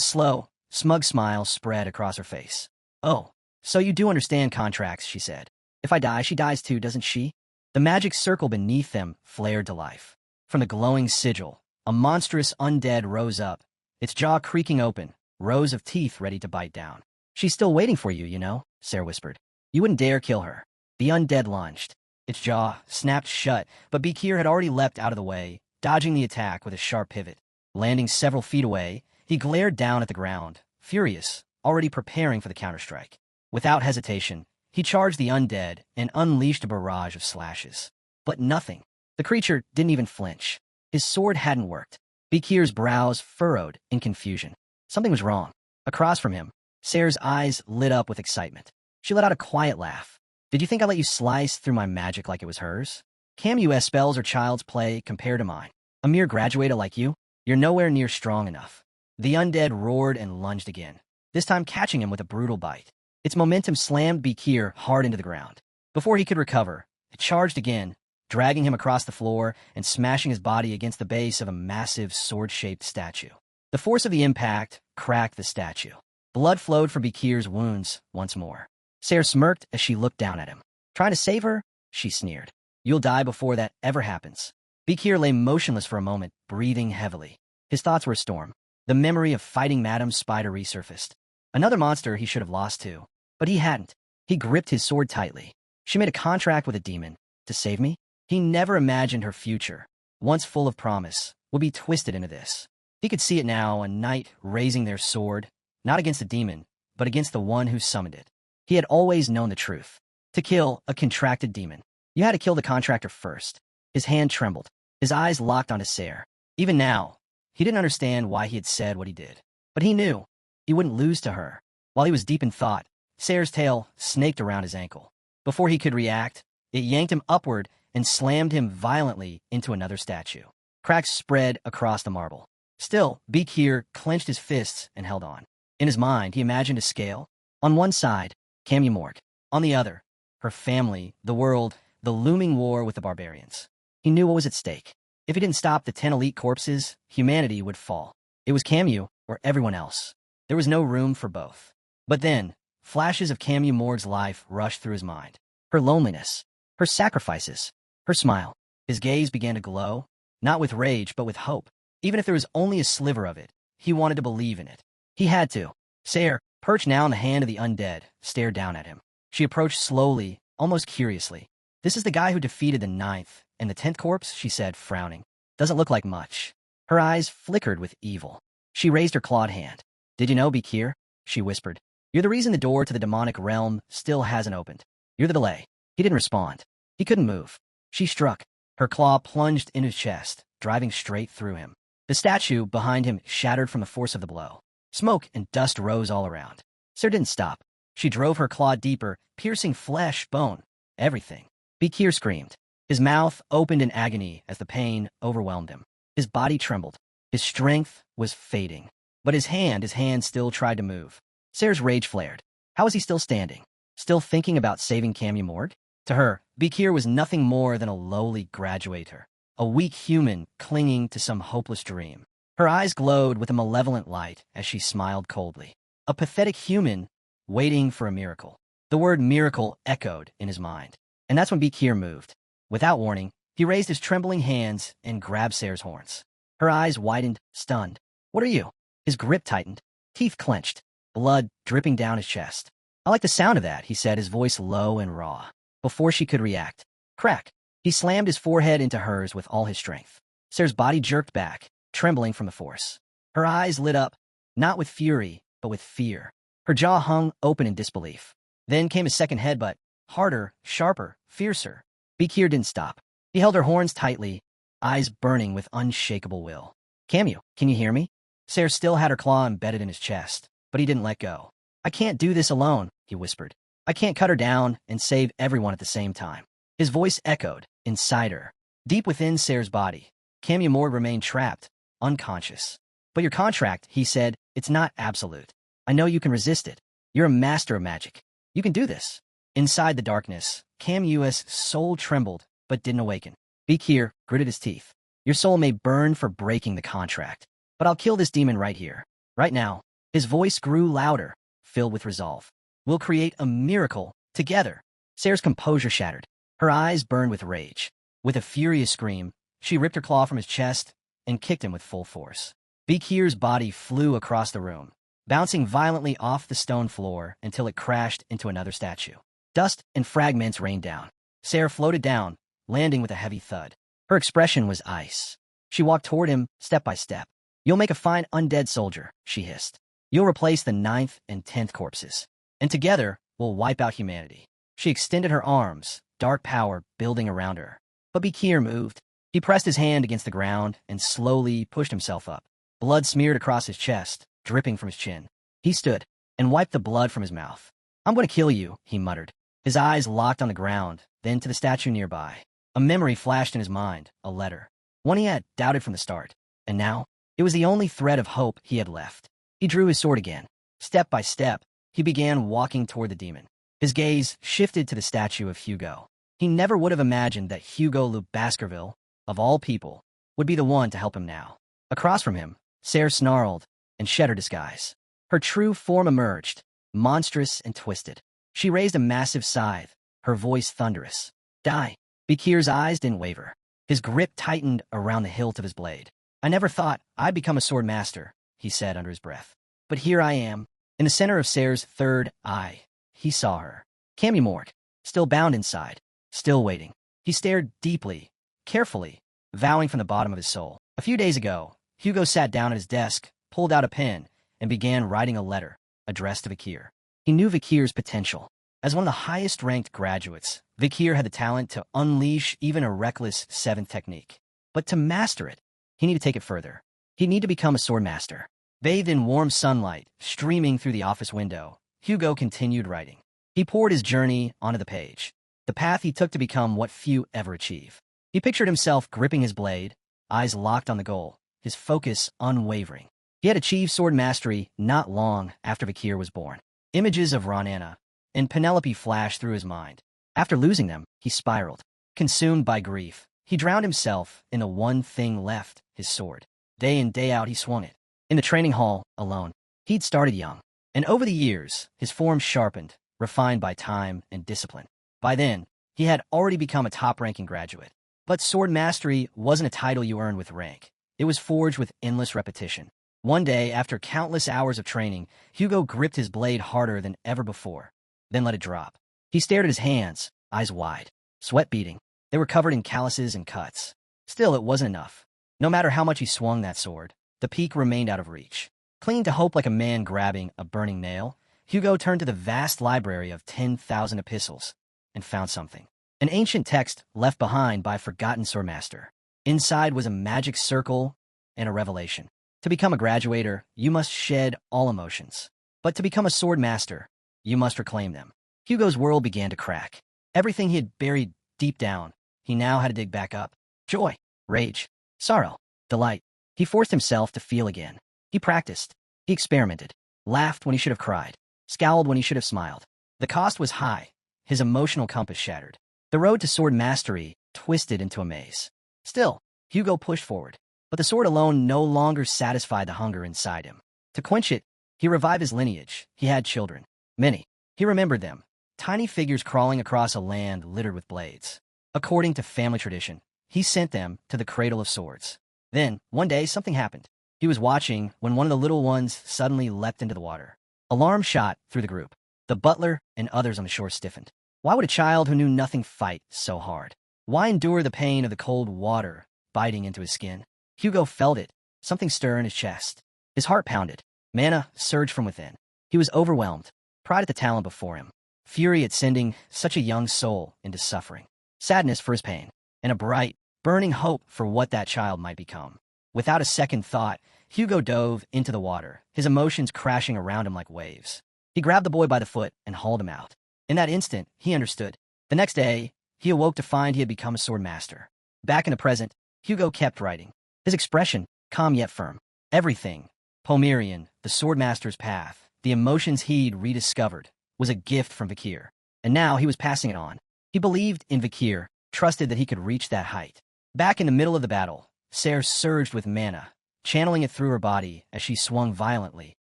slow, smug smile spread across her face. Oh, so you do understand contracts, she said. If I die, she dies too, doesn't she? The magic circle beneath them flared to life. From the glowing sigil, a monstrous undead rose up, its jaw creaking open, rows of teeth ready to bite down. She's still waiting for you, you know, Sayre whispered. You wouldn't dare kill her. The undead lunged. Its jaw snapped shut, but Bekir had already leapt out of the way, dodging the attack with a sharp pivot. Landing several feet away, he glared down at the ground, furious, already preparing for the counterstrike. Without hesitation, he charged the undead and unleashed a barrage of slashes. But nothing. The creature didn't even flinch. His sword hadn't worked. Bekir's brows furrowed in confusion. Something was wrong. Across from him, Sayre's eyes lit up with excitement. She let out a quiet laugh. Did you think I let you slice through my magic like it was hers? Camus' spells are child's play compared to mine. A mere graduator like you, you're nowhere near strong enough. The undead roared and lunged again, this time catching him with a brutal bite. Its momentum slammed Bekir hard into the ground. Before he could recover, it charged again, dragging him across the floor and smashing his body against the base of a massive sword-shaped statue. The force of the impact cracked the statue. Blood flowed from Bekir's wounds once more. Sayre smirked as she looked down at him. Trying to save her? She sneered. You'll die before that ever happens. Bekir lay motionless for a moment, breathing heavily. His thoughts were a storm. The memory of fighting Madame Spider resurfaced. Another monster he should have lost to. But he hadn't. He gripped his sword tightly. She made a contract with a demon. To save me? He never imagined her future, once full of promise, would be twisted into this. He could see it now, a knight raising their sword, not against a demon, but against the one who summoned it. He had always known the truth. To kill a contracted demon, you had to kill the contractor first. His hand trembled. His eyes locked onto Sayre. Even now, he didn't understand why he had said what he did. But he knew he wouldn't lose to her. While he was deep in thought, Sayre's tail snaked around his ankle. Before he could react, it yanked him upward and slammed him violently into another statue. Cracks spread across the marble. Still, Bekir clenched his fists and held on. In his mind, he imagined a scale. On one side, Camus Morg. On the other, her family, the world, the looming war with the barbarians. He knew what was at stake. If he didn't stop the 10 elite corpses, humanity would fall. It was Camus or everyone else. There was no room for both. But then, flashes of Camus Morg's life rushed through his mind. Her loneliness, her sacrifices, her smile. His gaze began to glow, not with rage, but with hope. Even if there was only a sliver of it, he wanted to believe in it. He had to. Sayre, perched now in the hand of the undead, stared down at him. She approached slowly, almost curiously. This is the guy who defeated the 9th and the 10th corpse, she said, frowning. Doesn't look like much. Her eyes flickered with evil. She raised her clawed hand. Did you know, Bekir? She whispered. You're the reason the door to the demonic realm still hasn't opened. You're the delay. He didn't respond. He couldn't move. She struck. Her claw plunged into his chest, driving straight through him. The statue behind him shattered from the force of the blow. Smoke and dust rose all around. Sarah didn't stop. She drove her claw deeper, piercing flesh, bone, everything. Bakir screamed. His mouth opened in agony as the pain overwhelmed him. His body trembled. His strength was fading. But his hand still tried to move. Sarah's rage flared. How was he still standing? Still thinking about saving Camille Morgue? To her, Bakir was nothing more than a lowly graduator, a weak human clinging to some hopeless dream. Her eyes glowed with a malevolent light as she smiled coldly. A pathetic human waiting for a miracle. The word miracle echoed in his mind. And that's when Bakir moved. Without warning, he raised his trembling hands and grabbed Sarah's horns. Her eyes widened, stunned. What are you? His grip tightened, teeth clenched, blood dripping down his chest. I like the sound of that, he said, his voice low and raw. Before she could react, crack, he slammed his forehead into hers with all his strength. Sarah's body jerked back, trembling from the force. Her eyes lit up, not with fury, but with fear. Her jaw hung open in disbelief. Then came a second headbutt, harder, sharper, fiercer. Bakir didn't stop. He held her horns tightly, eyes burning with unshakable will. Camille, can you hear me? Sarah still had her claw embedded in his chest, but he didn't let go. I can't do this alone, he whispered. I can't cut her down and save everyone at the same time. His voice echoed inside her. Deep within Sarah's body, Camille Morgue remained trapped, unconscious. But your contract, he said, it's not absolute. I know you can resist it. You're a master of magic. You can do this. Inside the darkness, Camue's soul trembled, but didn't awaken. Bakir gritted his teeth. Your soul may burn for breaking the contract, but I'll kill this demon right here, right now. His voice grew louder, filled with resolve. We'll create a miracle together. Sarah's composure shattered. Her eyes burned with rage. With a furious scream, she ripped her claw from his chest and kicked him with full force. Bakir's body flew across the room, bouncing violently off the stone floor until it crashed into another statue. Dust and fragments rained down. Sarah floated down, landing with a heavy thud. Her expression was ice. She walked toward him, step by step. You'll make a fine undead soldier, she hissed. You'll replace the 9th and 10th corpses. And together, we'll wipe out humanity. She extended her arms, dark power building around her. But Bakir moved. He pressed his hand against the ground and slowly pushed himself up. Blood smeared across his chest, dripping from his chin. He stood and wiped the blood from his mouth. I'm going to kill you, he muttered. His eyes locked on the ground, then to the statue nearby. A memory flashed in his mind, a letter. One he had doubted from the start. And now, it was the only thread of hope he had left. He drew his sword again. Step by step, he began walking toward the demon. His gaze shifted to the statue of Hugo. He never would have imagined that Hugo Le Baskerville, of all people, would be the one to help him now. Across from him, Sarah snarled and shed her disguise. Her true form emerged, monstrous and twisted. She raised a massive scythe, her voice thunderous. Die. Bakir's eyes didn't waver. His grip tightened around the hilt of his blade. I never thought I'd become a sword master, he said under his breath. But here I am. In the center of Sarah's third eye, he saw her. Camille Morgue, still bound inside, still waiting. He stared deeply, carefully, vowing from the bottom of his soul. A few days ago, Hugo sat down at his desk, pulled out a pen, and began writing a letter addressed to Bakir. He knew Bakir's potential. As one of the highest-ranked graduates, Bakir had the talent to unleash even a reckless 7th technique. But to master it, he needed to take it further. He'd need to become a sword master. Bathed in warm sunlight, streaming through the office window, Hugo continued writing. He poured his journey onto the page, the path he took to become what few ever achieve. He pictured himself gripping his blade, eyes locked on the goal, his focus unwavering. He had achieved sword mastery not long after Bakir was born. Images of Ranana and Penelope flashed through his mind. After losing them, he spiraled. Consumed by grief, he drowned himself in the one thing left, his sword. Day in, day out, he swung it. In the training hall, alone. He'd started young, and over the years, his form sharpened, refined by time and discipline. By then, he had already become a top-ranking graduate. But sword mastery wasn't a title you earned with rank. It was forged with endless repetition. One day, after countless hours of training, Hugo gripped his blade harder than ever before, then let it drop. He stared at his hands, eyes wide, sweat beading. They were covered in calluses and cuts. Still, it wasn't enough. No matter how much he swung that sword, the peak remained out of reach. Clinging to hope like a man grabbing a burning nail, Hugo turned to the vast library of 10,000 epistles and found something. An ancient text left behind by a forgotten swordmaster. Inside was a magic circle and a revelation. To become a graduator, you must shed all emotions. But to become a sword master, you must reclaim them. Hugo's world began to crack. Everything he had buried deep down, he now had to dig back up. Joy, rage, sorrow, delight. He forced himself to feel again. He practiced. He experimented. Laughed when he should have cried. Scowled when he should have smiled. The cost was high. His emotional compass shattered. The road to sword mastery twisted into a maze. Still, Hugo pushed forward. But the sword alone no longer satisfied the hunger inside him. To quench it, he revived his lineage. He had children. Many. He remembered them. Tiny figures crawling across a land littered with blades. According to family tradition, he sent them to the cradle of swords. Then, one day, something happened. He was watching when one of the little ones suddenly leapt into the water. Alarm shot through the group. The butler and others on the shore stiffened. Why would a child who knew nothing fight so hard? Why endure the pain of the cold water biting into his skin? Hugo felt it, something stir in his chest. His heart pounded. Mana surged from within. He was overwhelmed. Pride at the talent before him. Fury at sending such a young soul into suffering. Sadness for his pain. And a bright, burning hope for what that child might become. Without a second thought, Hugo dove into the water, his emotions crashing around him like waves. He grabbed the boy by the foot and hauled him out. In that instant, he understood. The next day, he awoke to find he had become a sword master. Back in the present, Hugo kept writing. His expression, calm yet firm. Everything, Pomerian, the swordmaster's path, the emotions he'd rediscovered, was a gift from Vikir. And now he was passing it on. He believed in Vikir, trusted that he could reach that height. Back in the middle of the battle, Serre surged with mana, channeling it through her body as she swung violently,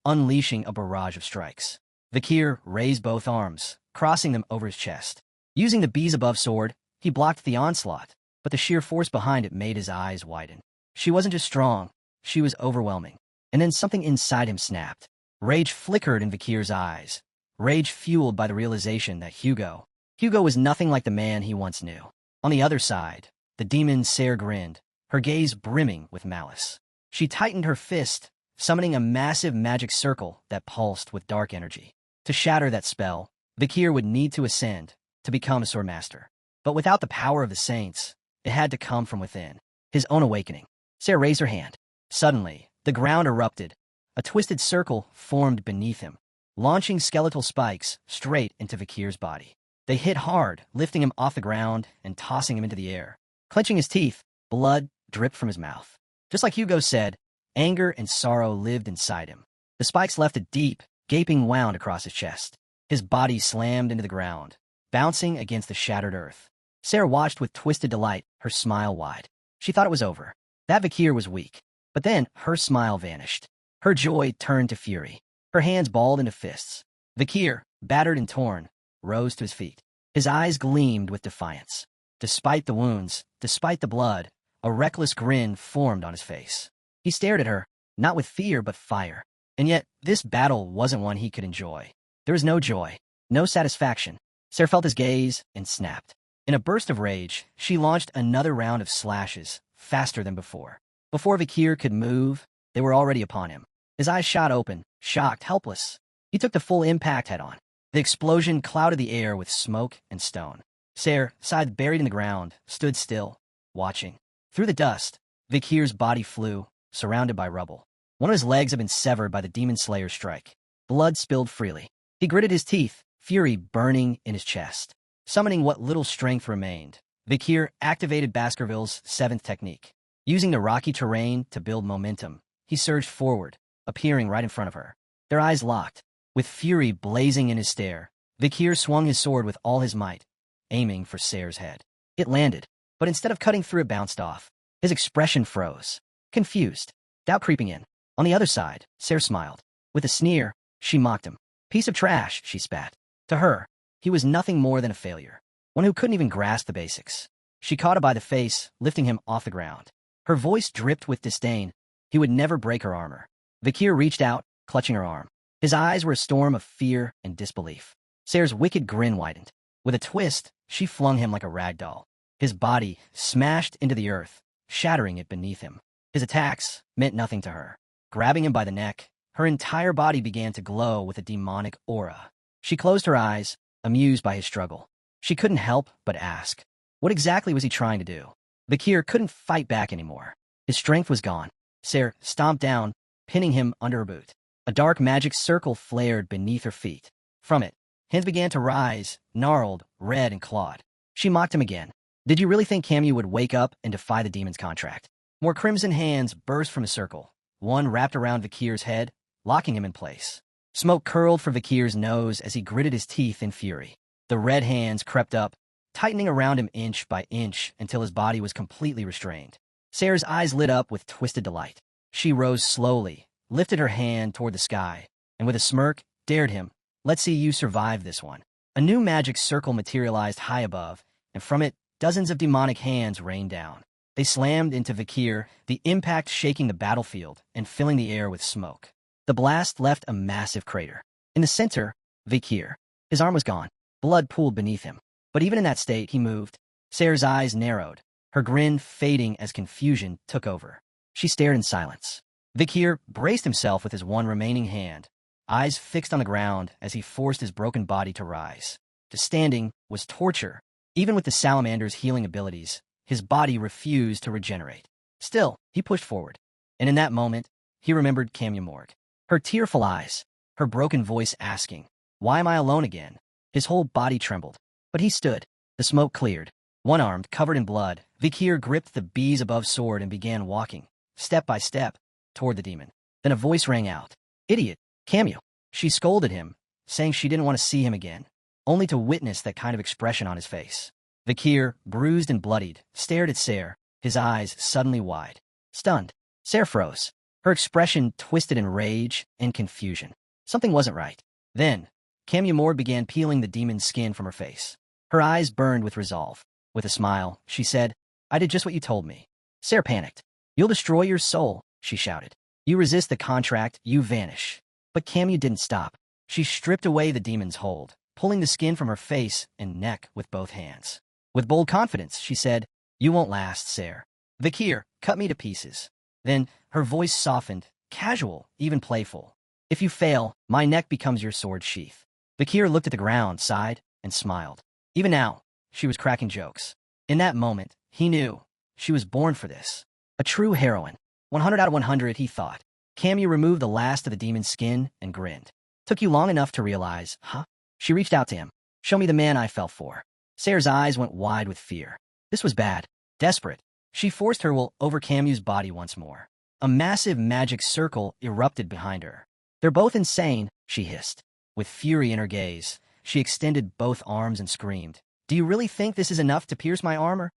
unleashing a barrage of strikes. Vikir raised both arms, crossing them over his chest. Using the bees above sword, he blocked the onslaught, but the sheer force behind it made his eyes widen. She wasn't just strong, she was overwhelming. And then something inside him snapped. Rage flickered in Vikir's eyes. Rage fueled by the realization that Hugo was nothing like the man he once knew. On the other side, the demon Serre grinned, her gaze brimming with malice. She tightened her fist, summoning a massive magic circle that pulsed with dark energy. To shatter that spell, Vikir would need to ascend, to become a sword master. But without the power of the saints, it had to come from within. His own awakening. Serre raised her hand. Suddenly, the ground erupted. A twisted circle formed beneath him, launching skeletal spikes straight into Vikir's body. They hit hard, lifting him off the ground and tossing him into the air. Clenching his teeth, blood dripped from his mouth. Just like Hugo said, anger and sorrow lived inside him. The spikes left a deep, gaping wound across his chest. His body slammed into the ground, bouncing against the shattered earth. Serre watched with twisted delight, her smile wide. She thought it was over. That Vikir was weak. But then her smile vanished. Her joy turned to fury. Her hands balled into fists. Vikir, battered and torn, rose to his feet. His eyes gleamed with defiance. Despite the wounds, despite the blood, a reckless grin formed on his face. He stared at her, not with fear but fire. And yet, this battle wasn't one he could enjoy. There was no joy, no satisfaction. Serre felt his gaze and snapped. In a burst of rage, she launched another round of slashes, faster than before. Before Vikir could move, they were already upon him. His eyes shot open, shocked, helpless. He took the full impact head-on. The explosion clouded the air with smoke and stone. Serre, scythe buried in the ground, stood still, watching. Through the dust, Vikir's body flew, surrounded by rubble. One of his legs had been severed by the demon slayer's strike. Blood spilled freely. He gritted his teeth, fury burning in his chest. Summoning what little strength remained, Vikir activated Baskerville's seventh technique. Using the rocky terrain to build momentum, he surged forward, appearing right in front of her. Their eyes locked. With fury blazing in his stare, Vikir swung his sword with all his might, aiming for Serre's head. It landed, but instead of cutting through, it bounced off. His expression froze, confused, doubt creeping in. On the other side, Serre smiled. With a sneer, she mocked him. Piece of trash, she spat. To her, he was nothing more than a failure, one who couldn't even grasp the basics. She caught him by the face, lifting him off the ground. Her voice dripped with disdain. He would never break her armor. Vikir reached out, clutching her arm. His eyes were a storm of fear and disbelief. Serre's wicked grin widened. With a twist, she flung him like a rag doll. His body smashed into the earth, shattering it beneath him. His attacks meant nothing to her. Grabbing him by the neck, her entire body began to glow with a demonic aura. She closed her eyes, amused by his struggle. She couldn't help but ask. What exactly was he trying to do? Vakir couldn't fight back anymore. His strength was gone. Ser stomped down, pinning him under her boot. A dark magic circle flared beneath her feet. From it, hands began to rise, gnarled, red, and clawed. She mocked him again. Did you really think Camus would wake up and defy the demon's contract? More crimson hands burst from the circle. One wrapped around Vakir's head, locking him in place. Smoke curled from Vakir's nose as he gritted his teeth in fury. The red hands crept up, tightening around him inch by inch until his body was completely restrained. Sarah's eyes lit up with twisted delight. She rose slowly, lifted her hand toward the sky, and with a smirk, dared him. Let's see you survive this one. A new magic circle materialized high above, and from it, dozens of demonic hands rained down. They slammed into Vakir, the impact shaking the battlefield and filling the air with smoke. The blast left a massive crater. In the center, Vakir. His arm was gone. Blood pooled beneath him. But even in that state, he moved. Sarah's eyes narrowed, her grin fading as confusion took over. She stared in silence. Vakir braced himself with his one remaining hand, eyes fixed on the ground as he forced his broken body to rise. To standing was torture. Even with the salamander's healing abilities, his body refused to regenerate. Still, he pushed forward. And in that moment, he remembered Camia Morgue. Her tearful eyes, her broken voice asking, "Why am I alone again?" His whole body trembled. But he stood. The smoke cleared. One-armed, covered in blood, Vakir gripped the bees above sword and began walking, step by step, toward the demon. Then a voice rang out. "Idiot, Camio." She scolded him, saying she didn't want to see him again, only to witness that kind of expression on his face. Vakir, bruised and bloodied, stared at Ser, his eyes suddenly wide. Stunned, Ser froze, her expression twisted in rage and confusion. Something wasn't right. Then, Camia Moore began peeling the demon's skin from her face. Her eyes burned with resolve. With a smile, she said, "I did just what you told me." Ser panicked. "You'll destroy your soul," she shouted. "You resist the contract, you vanish." But Camia didn't stop. She stripped away the demon's hold, pulling the skin from her face and neck with both hands. With bold confidence, she said, "You won't last, Ser. Vakir, cut me to pieces." Then, her voice softened, casual, even playful. "If you fail, my neck becomes your sword sheath." Vakir looked at the ground, sighed, and smiled. Even now, she was cracking jokes. In that moment, he knew she was born for this. A true heroine. 100 out of 100, he thought. Camia removed the last of the demon's skin and grinned. "Took you long enough to realize, huh?" She reached out to him. "Show me the man I fell for." Sarah's eyes went wide with fear. This was bad. Desperate. She forced her will over Camu's body once more. A massive magic circle erupted behind her. "They're both insane," she hissed. With fury in her gaze, she extended both arms and screamed, "Do you really think this is enough to pierce my armor?"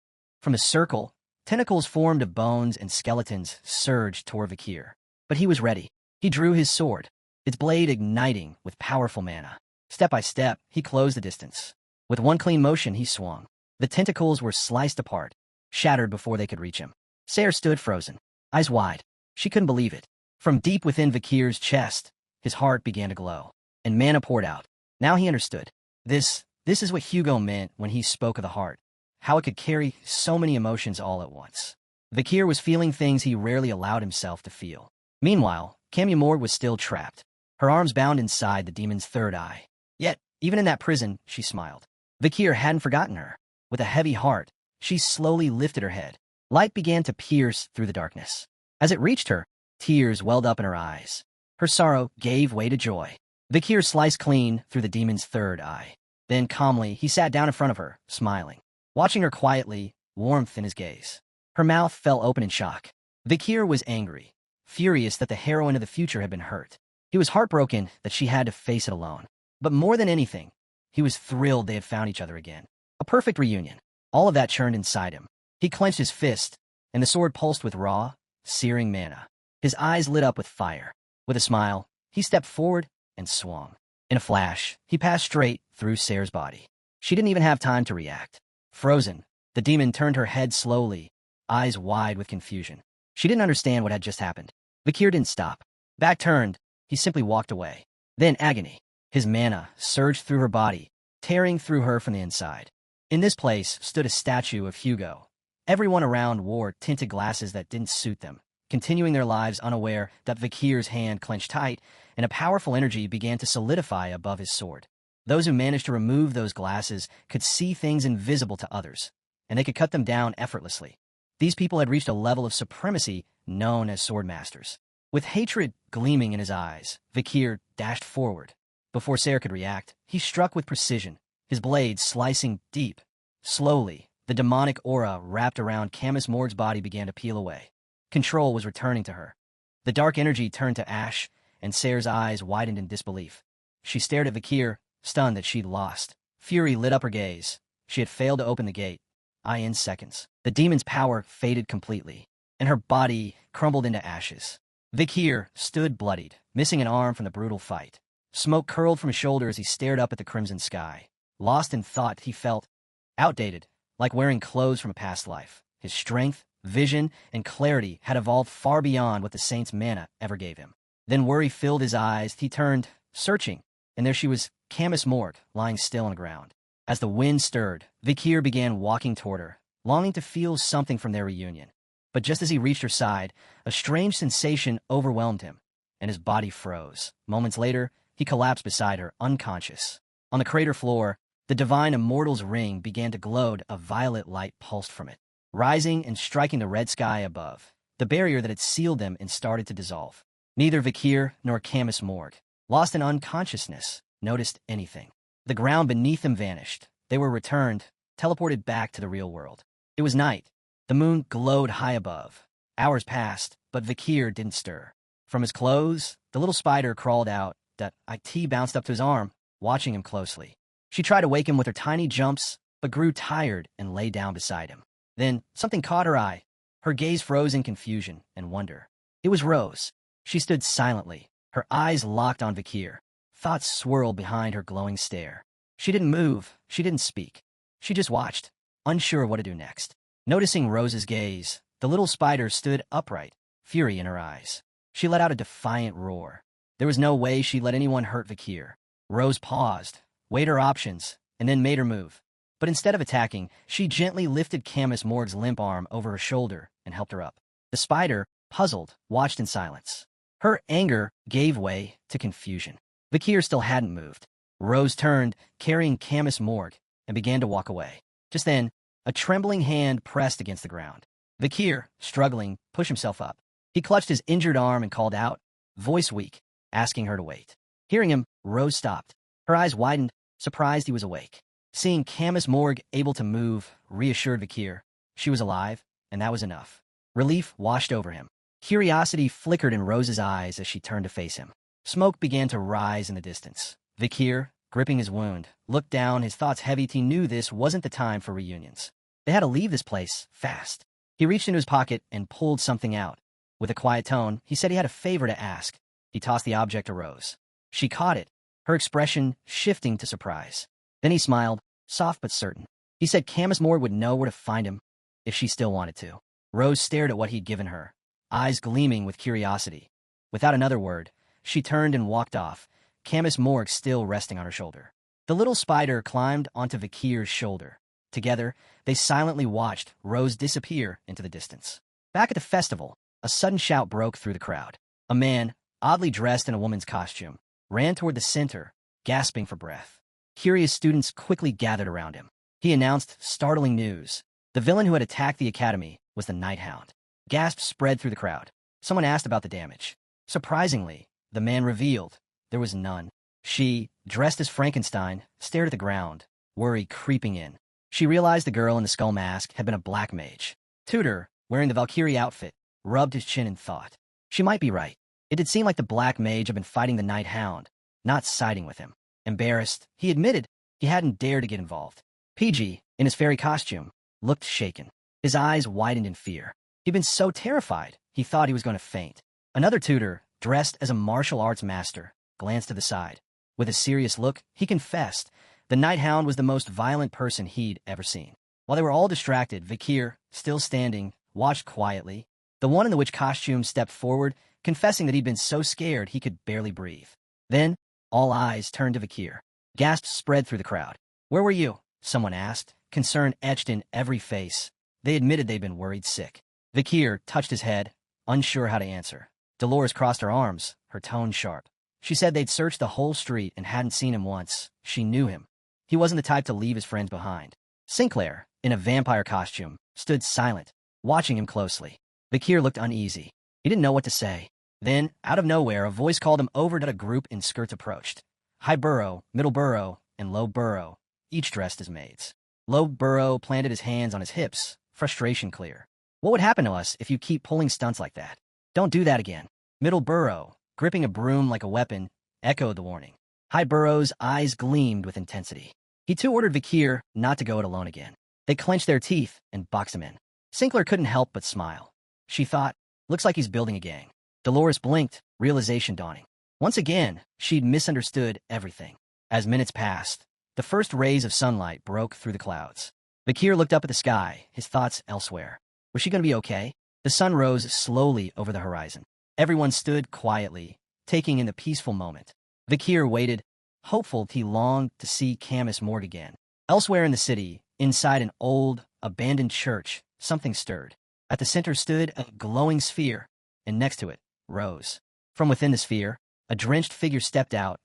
From the circle, tentacles formed of bones and skeletons surged toward Vakir. But he was ready. He drew his sword, its blade igniting with powerful mana. Step by step, he closed the distance. With one clean motion, he swung. The tentacles were sliced apart, shattered before they could reach him. Sayre stood frozen, eyes wide. She couldn't believe it. From deep within Vakir's chest, his heart began to glow, and mana poured out. Now he understood. This is what Hugo meant when he spoke of the heart, how it could carry so many emotions all at once. Vakir was feeling things he rarely allowed himself to feel. Meanwhile, Camia Mord was still trapped, her arms bound inside the demon's third eye. Yet, even in that prison, she smiled. Vakir hadn't forgotten her. With a heavy heart, she slowly lifted her head. Light began to pierce through the darkness. As it reached her, tears welled up in her eyes. Her sorrow gave way to joy. Vakir sliced clean through the demon's third eye. Then, calmly, he sat down in front of her, smiling, watching her quietly, warmth in his gaze. Her mouth fell open in shock. Vakir was angry, furious that the heroine of the future had been hurt. He was heartbroken that she had to face it alone. But more than anything, he was thrilled they had found each other again. A perfect reunion. All of that churned inside him. He clenched his fist, and the sword pulsed with raw, searing mana. His eyes lit up with fire. With a smile, he stepped forward and swung. In a flash, he passed straight through Sayre's body. She didn't even have time to react. Frozen, the demon turned her head slowly, eyes wide with confusion. She didn't understand what had just happened. Vakir didn't stop. Back turned, he simply walked away. Then agony. His mana surged through her body, tearing through her from the inside. In this place stood a statue of Hugo. Everyone around wore tinted glasses that didn't suit them, continuing their lives unaware that Vakir's hand clenched tight, and a powerful energy began to solidify above his sword. Those who managed to remove those glasses could see things invisible to others, and they could cut them down effortlessly. These people had reached a level of supremacy known as swordmasters. With hatred gleaming in his eyes, Vikir dashed forward. Before Ser could react, he struck with precision, his blade slicing deep. Slowly, the demonic aura wrapped around Camus Morg's body began to peel away. Control was returning to her. The dark energy turned to ash, and Ser's eyes widened in disbelief. She stared at Vikir, stunned that she'd lost. Fury lit up her gaze. She had failed to open the gate. In seconds. The demon's power faded completely, and her body crumbled into ashes. Vikir stood bloodied, missing an arm from the brutal fight. Smoke curled from his shoulder as he stared up at the crimson sky. Lost in thought, he felt outdated, like wearing clothes from a past life. His strength, vision, and clarity had evolved far beyond what the saint's mana ever gave him. Then worry filled his eyes. He turned, searching, and there she was, Camus Morg, lying still on the ground. As the wind stirred, Vikir began walking toward her, longing to feel something from their reunion. But just as he reached her side, a strange sensation overwhelmed him, and his body froze. Moments later, he collapsed beside her, unconscious. On the crater floor, the divine immortal's ring began to glow. A violet light pulsed from it, rising and striking the red sky above. The barrier that had sealed them and started to dissolve. Neither Vikir nor Camus Morg, lost in unconsciousness, noticed anything. The ground beneath them vanished. They were returned, teleported back to the real world. It was night. The moon glowed high above. Hours passed, but Vikir didn't stir. From his clothes, the little spider crawled out. It bounced up to his arm, watching him closely. She tried to wake him with her tiny jumps, but grew tired and lay down beside him. Then something caught her eye. Her gaze froze in confusion and wonder. It was Rose. She stood silently, her eyes locked on Vikir. Thoughts swirled behind her glowing stare. She didn't move, she didn't speak. She just watched, unsure what to do next. Noticing Rose's gaze, the little spider stood upright, fury in her eyes. She let out a defiant roar. There was no way she'd let anyone hurt Vikir. Rose paused, weighed her options, and then made her move. But instead of attacking, she gently lifted Camus Morg's limp arm over her shoulder and helped her up. The spider, puzzled, watched in silence. Her anger gave way to confusion. Vikir still hadn't moved. Rose turned, carrying Camus Morg, and began to walk away. Just then, a trembling hand pressed against the ground. Vikir, struggling, pushed himself up. He clutched his injured arm and called out, voice weak, asking her to wait. Hearing him, Rose stopped. Her eyes widened, surprised he was awake. Seeing Camus Morg able to move reassured Vikir. She was alive, and that was enough. Relief washed over him. Curiosity flickered in Rose's eyes as she turned to face him. Smoke began to rise in the distance. Vikir, gripping his wound, looked down, his thoughts heavy. He knew this wasn't the time for reunions. They had to leave this place, fast. He reached into his pocket and pulled something out. With a quiet tone, he said he had a favor to ask. He tossed the object to Rose. She caught it, her expression shifting to surprise. Then he smiled, soft but certain. He said Camus Morg would know where to find him, if she still wanted to. Rose stared at what he'd given her, eyes gleaming with curiosity. Without another word, she turned and walked off, Camus Morg still resting on her shoulder. The little spider climbed onto Vikir's shoulder. Together, they silently watched Rose disappear into the distance. Back at the festival, a sudden shout broke through the crowd. A man, oddly dressed in a woman's costume, ran toward the center, gasping for breath. Curious students quickly gathered around him. He announced startling news. The villain who had attacked the academy was the Night Hound. Gasps spread through the crowd. Someone asked about the damage. Surprisingly, the man revealed there was none. She, dressed as Frankenstein, stared at the ground, worry creeping in. She realized the girl in the skull mask had been a black mage. Tudor, wearing the Valkyrie outfit, rubbed his chin in thought. She might be right. It did seem like the black mage had been fighting the Night Hound, not siding with him. Embarrassed, he admitted he hadn't dared to get involved. PG, in his fairy costume, looked shaken. His eyes widened in fear. He'd been so terrified, he thought he was going to faint. Another tutor, dressed as a martial arts master, glanced to the side. With a serious look, he confessed the Night Hound was the most violent person he'd ever seen. While they were all distracted, Vikir, still standing, watched quietly. The one in the witch costume stepped forward, confessing that he'd been so scared he could barely breathe. Then, all eyes turned to Vikir. Gasps spread through the crowd. "Where were you?" someone asked, concern etched in every face. They admitted they'd been worried sick. Vikir touched his head, unsure how to answer. Dolores crossed her arms, her tone sharp. She said they'd searched the whole street and hadn't seen him once. She knew him. He wasn't the type to leave his friends behind. Sinclair, in a vampire costume, stood silent, watching him closely. Vikir looked uneasy. He didn't know what to say. Then, out of nowhere, a voice called him over to a group in skirts approached. High Burrow, Middle Burrow, and Low Burrow, each dressed as maids. Low Burrow planted his hands on his hips, frustration clear. What would happen to us if you keep pulling stunts like that? Don't do that again. Middle Burrow, gripping a broom like a weapon, echoed the warning. High Burrow's eyes gleamed with intensity. He too ordered Vikir not to go it alone again. They clenched their teeth and boxed him in. Sinclair couldn't help but smile. She thought, looks like he's building a gang. Dolores blinked, realization dawning. Once again, she'd misunderstood everything. As minutes passed, the first rays of sunlight broke through the clouds. Vikir looked up at the sky, his thoughts elsewhere. Was she going to be okay? The sun rose slowly over the horizon. Everyone stood quietly, taking in the peaceful moment. Vikir waited, hopeful he longed to see Camus Morgue again. Elsewhere in the city, inside an old, abandoned church, something stirred. At the center stood a glowing sphere, and next to it, Rose. From within the sphere, a drenched figure stepped out.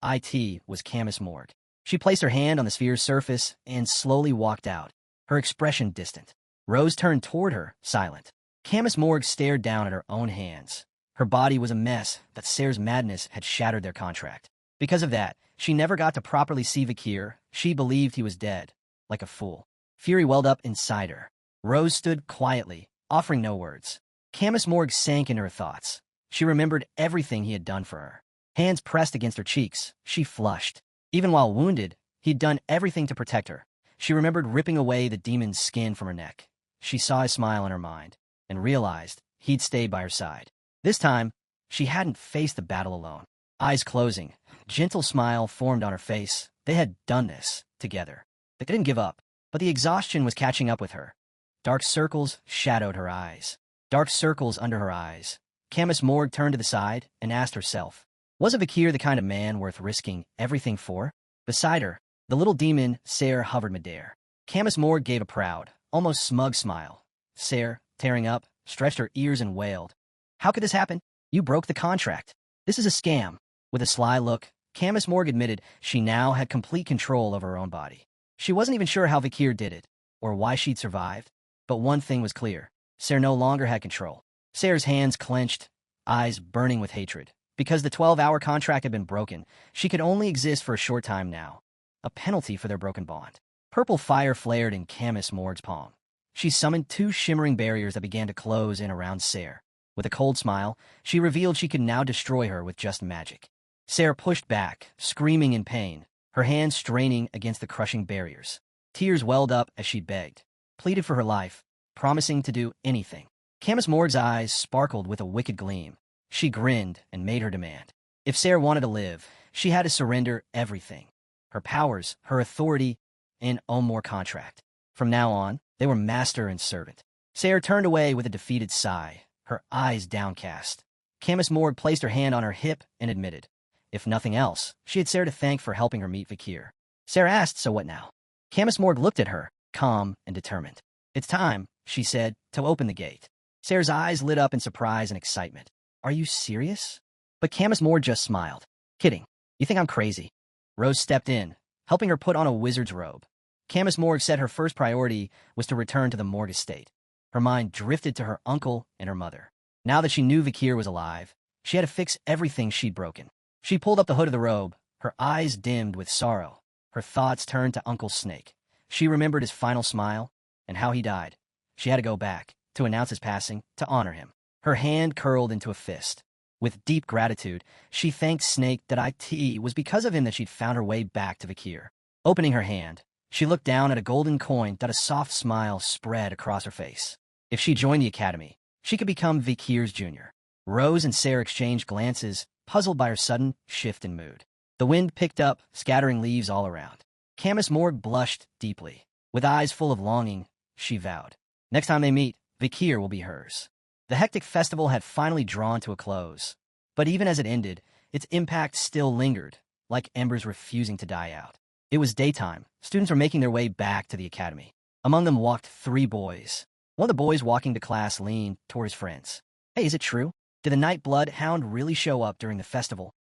It was Camus Morgue. She placed her hand on the sphere's surface and slowly walked out, her expression distant. Rose turned toward her, silent. Camus Morgue stared down at her own hands. Her body was a mess that Sayre's madness had shattered their contract. Because of that, she never got to properly see Vikir. She believed he was dead, like a fool. Fury welled up inside her. Rose stood quietly, offering no words. Camus Morgue sank into her thoughts. She remembered everything he had done for her. Hands pressed against her cheeks, she flushed. Even while wounded, he'd done everything to protect her. She remembered ripping away the demon's skin from her neck. She saw his smile in her mind, and realized he'd stayed by her side. This time, she hadn't faced the battle alone. Eyes closing, gentle smile formed on her face. They had done this together. They didn't give up, but the exhaustion was catching up with her. Dark circles shadowed her eyes. Dark circles under her eyes. Camus Morgue turned to the side and asked herself, was Vikir the kind of man worth risking everything for? Beside her, the little demon, Sayre, hovered midair. Camus Morgue gave a proud, almost smug smile. Sayre, tearing up, stretched her ears and wailed. How could this happen? You broke the contract. This is a scam. With a sly look, Camus Morgue admitted she now had complete control over her own body. She wasn't even sure how Vikir did it, or why she'd survived. But one thing was clear. Sayre no longer had control. Sayre's hands clenched, eyes burning with hatred. Because the 12-hour contract had been broken, she could only exist for a short time now. A penalty for their broken bond. Purple fire flared in Camus Morgue's palm. She summoned 2 shimmering barriers that began to close in around Sayre. With a cold smile, she revealed she could now destroy her with just magic. Sayre pushed back, screaming in pain, her hands straining against the crushing barriers. Tears welled up as she begged, pleaded for her life, promising to do anything. Camus Morgue's eyes sparkled with a wicked gleam. She grinned and made her demand. If Sayre wanted to live, she had to surrender everything. Her powers, her authority, and one more contract. From now on, they were master and servant. Sayre turned away with a defeated sigh, her eyes downcast. Camus Morgue placed her hand on her hip and admitted, if nothing else, she had Sayre to thank for helping her meet Vikir. Sayre asked, so what now? Camus Morgue looked at her, calm and determined. It's time, she said, to open the gate. Sayre's eyes lit up in surprise and excitement. Are you serious? But Camus Morgue just smiled. Kidding. You think I'm crazy? Rose stepped in, helping her put on a wizard's robe. Camus Morgue said her first priority was to return to the Morgue estate. Her mind drifted to her uncle and her mother. Now that she knew Vikir was alive, she had to fix everything she'd broken. She pulled up the hood of the robe, her eyes dimmed with sorrow. Her thoughts turned to Uncle Snake. She remembered his final smile and how he died. She had to go back, to announce his passing, to honor him. Her hand curled into a fist. With deep gratitude, she thanked Snake that it was because of him that she'd found her way back to Vikir. Opening her hand, she looked down at a golden coin that a soft smile spread across her face. If she joined the academy, she could become Vikir's junior. Rose and Sayre exchanged glances, puzzled by her sudden shift in mood. The wind picked up, scattering leaves all around. Camus Morgue blushed deeply. With eyes full of longing, she vowed, next time they meet, Vikir will be hers. The hectic festival had finally drawn to a close. But even as it ended, its impact still lingered, like embers refusing to die out. It was daytime. Students were making their way back to the academy. Among them walked 3 boys. One of the boys walking to class leaned toward his friends. Hey, is it true? Did the Nightblood Hound really show up during the festival?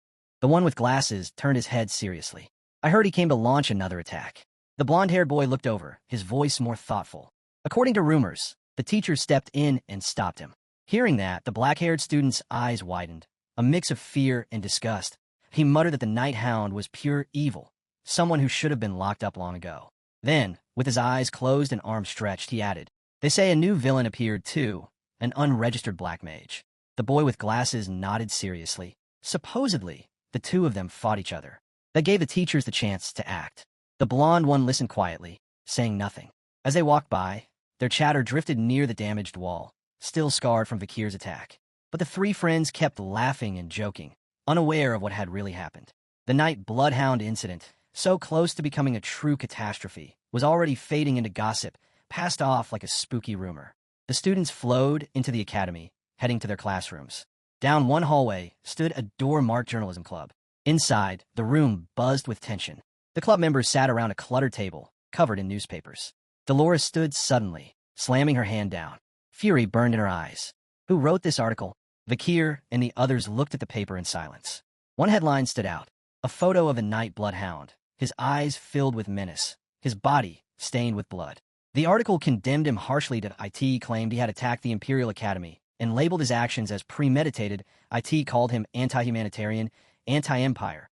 The one with glasses turned his head seriously. I heard he came to launch another attack. The blonde-haired boy looked over, his voice more thoughtful. According to rumors, the teacher stepped in and stopped him. Hearing that, the black-haired student's eyes widened, a mix of fear and disgust. He muttered that the Night Hound was pure evil, someone who should have been locked up long ago. Then, with his eyes closed and arms stretched, he added, "They say a new villain appeared too, an unregistered black mage." The boy with glasses nodded seriously. Supposedly, the two of them fought each other. That gave the teachers the chance to act. The blonde one listened quietly, saying nothing. As they walked by, their chatter drifted near the damaged wall, still scarred from Vakir's attack. But the three friends kept laughing and joking, unaware of what had really happened. The Night Bloodhound incident, so close to becoming a true catastrophe, was already fading into gossip, passed off like a spooky rumor. The students flowed into the academy, heading to their classrooms. Down one hallway stood a door-marked journalism club. Inside, the room buzzed with tension. The club members sat around a cluttered table, covered in newspapers. Dolores stood suddenly, slamming her hand down. Fury burned in her eyes. Who wrote this article? Vakir and the others looked at the paper in silence. One headline stood out, a photo of the Night Bloodhound, his eyes filled with menace, his body stained with blood. The article condemned him harshly. IT claimed he had attacked the Imperial Academy and labeled his actions as premeditated. IT called him anti-humanitarian, anti-empire,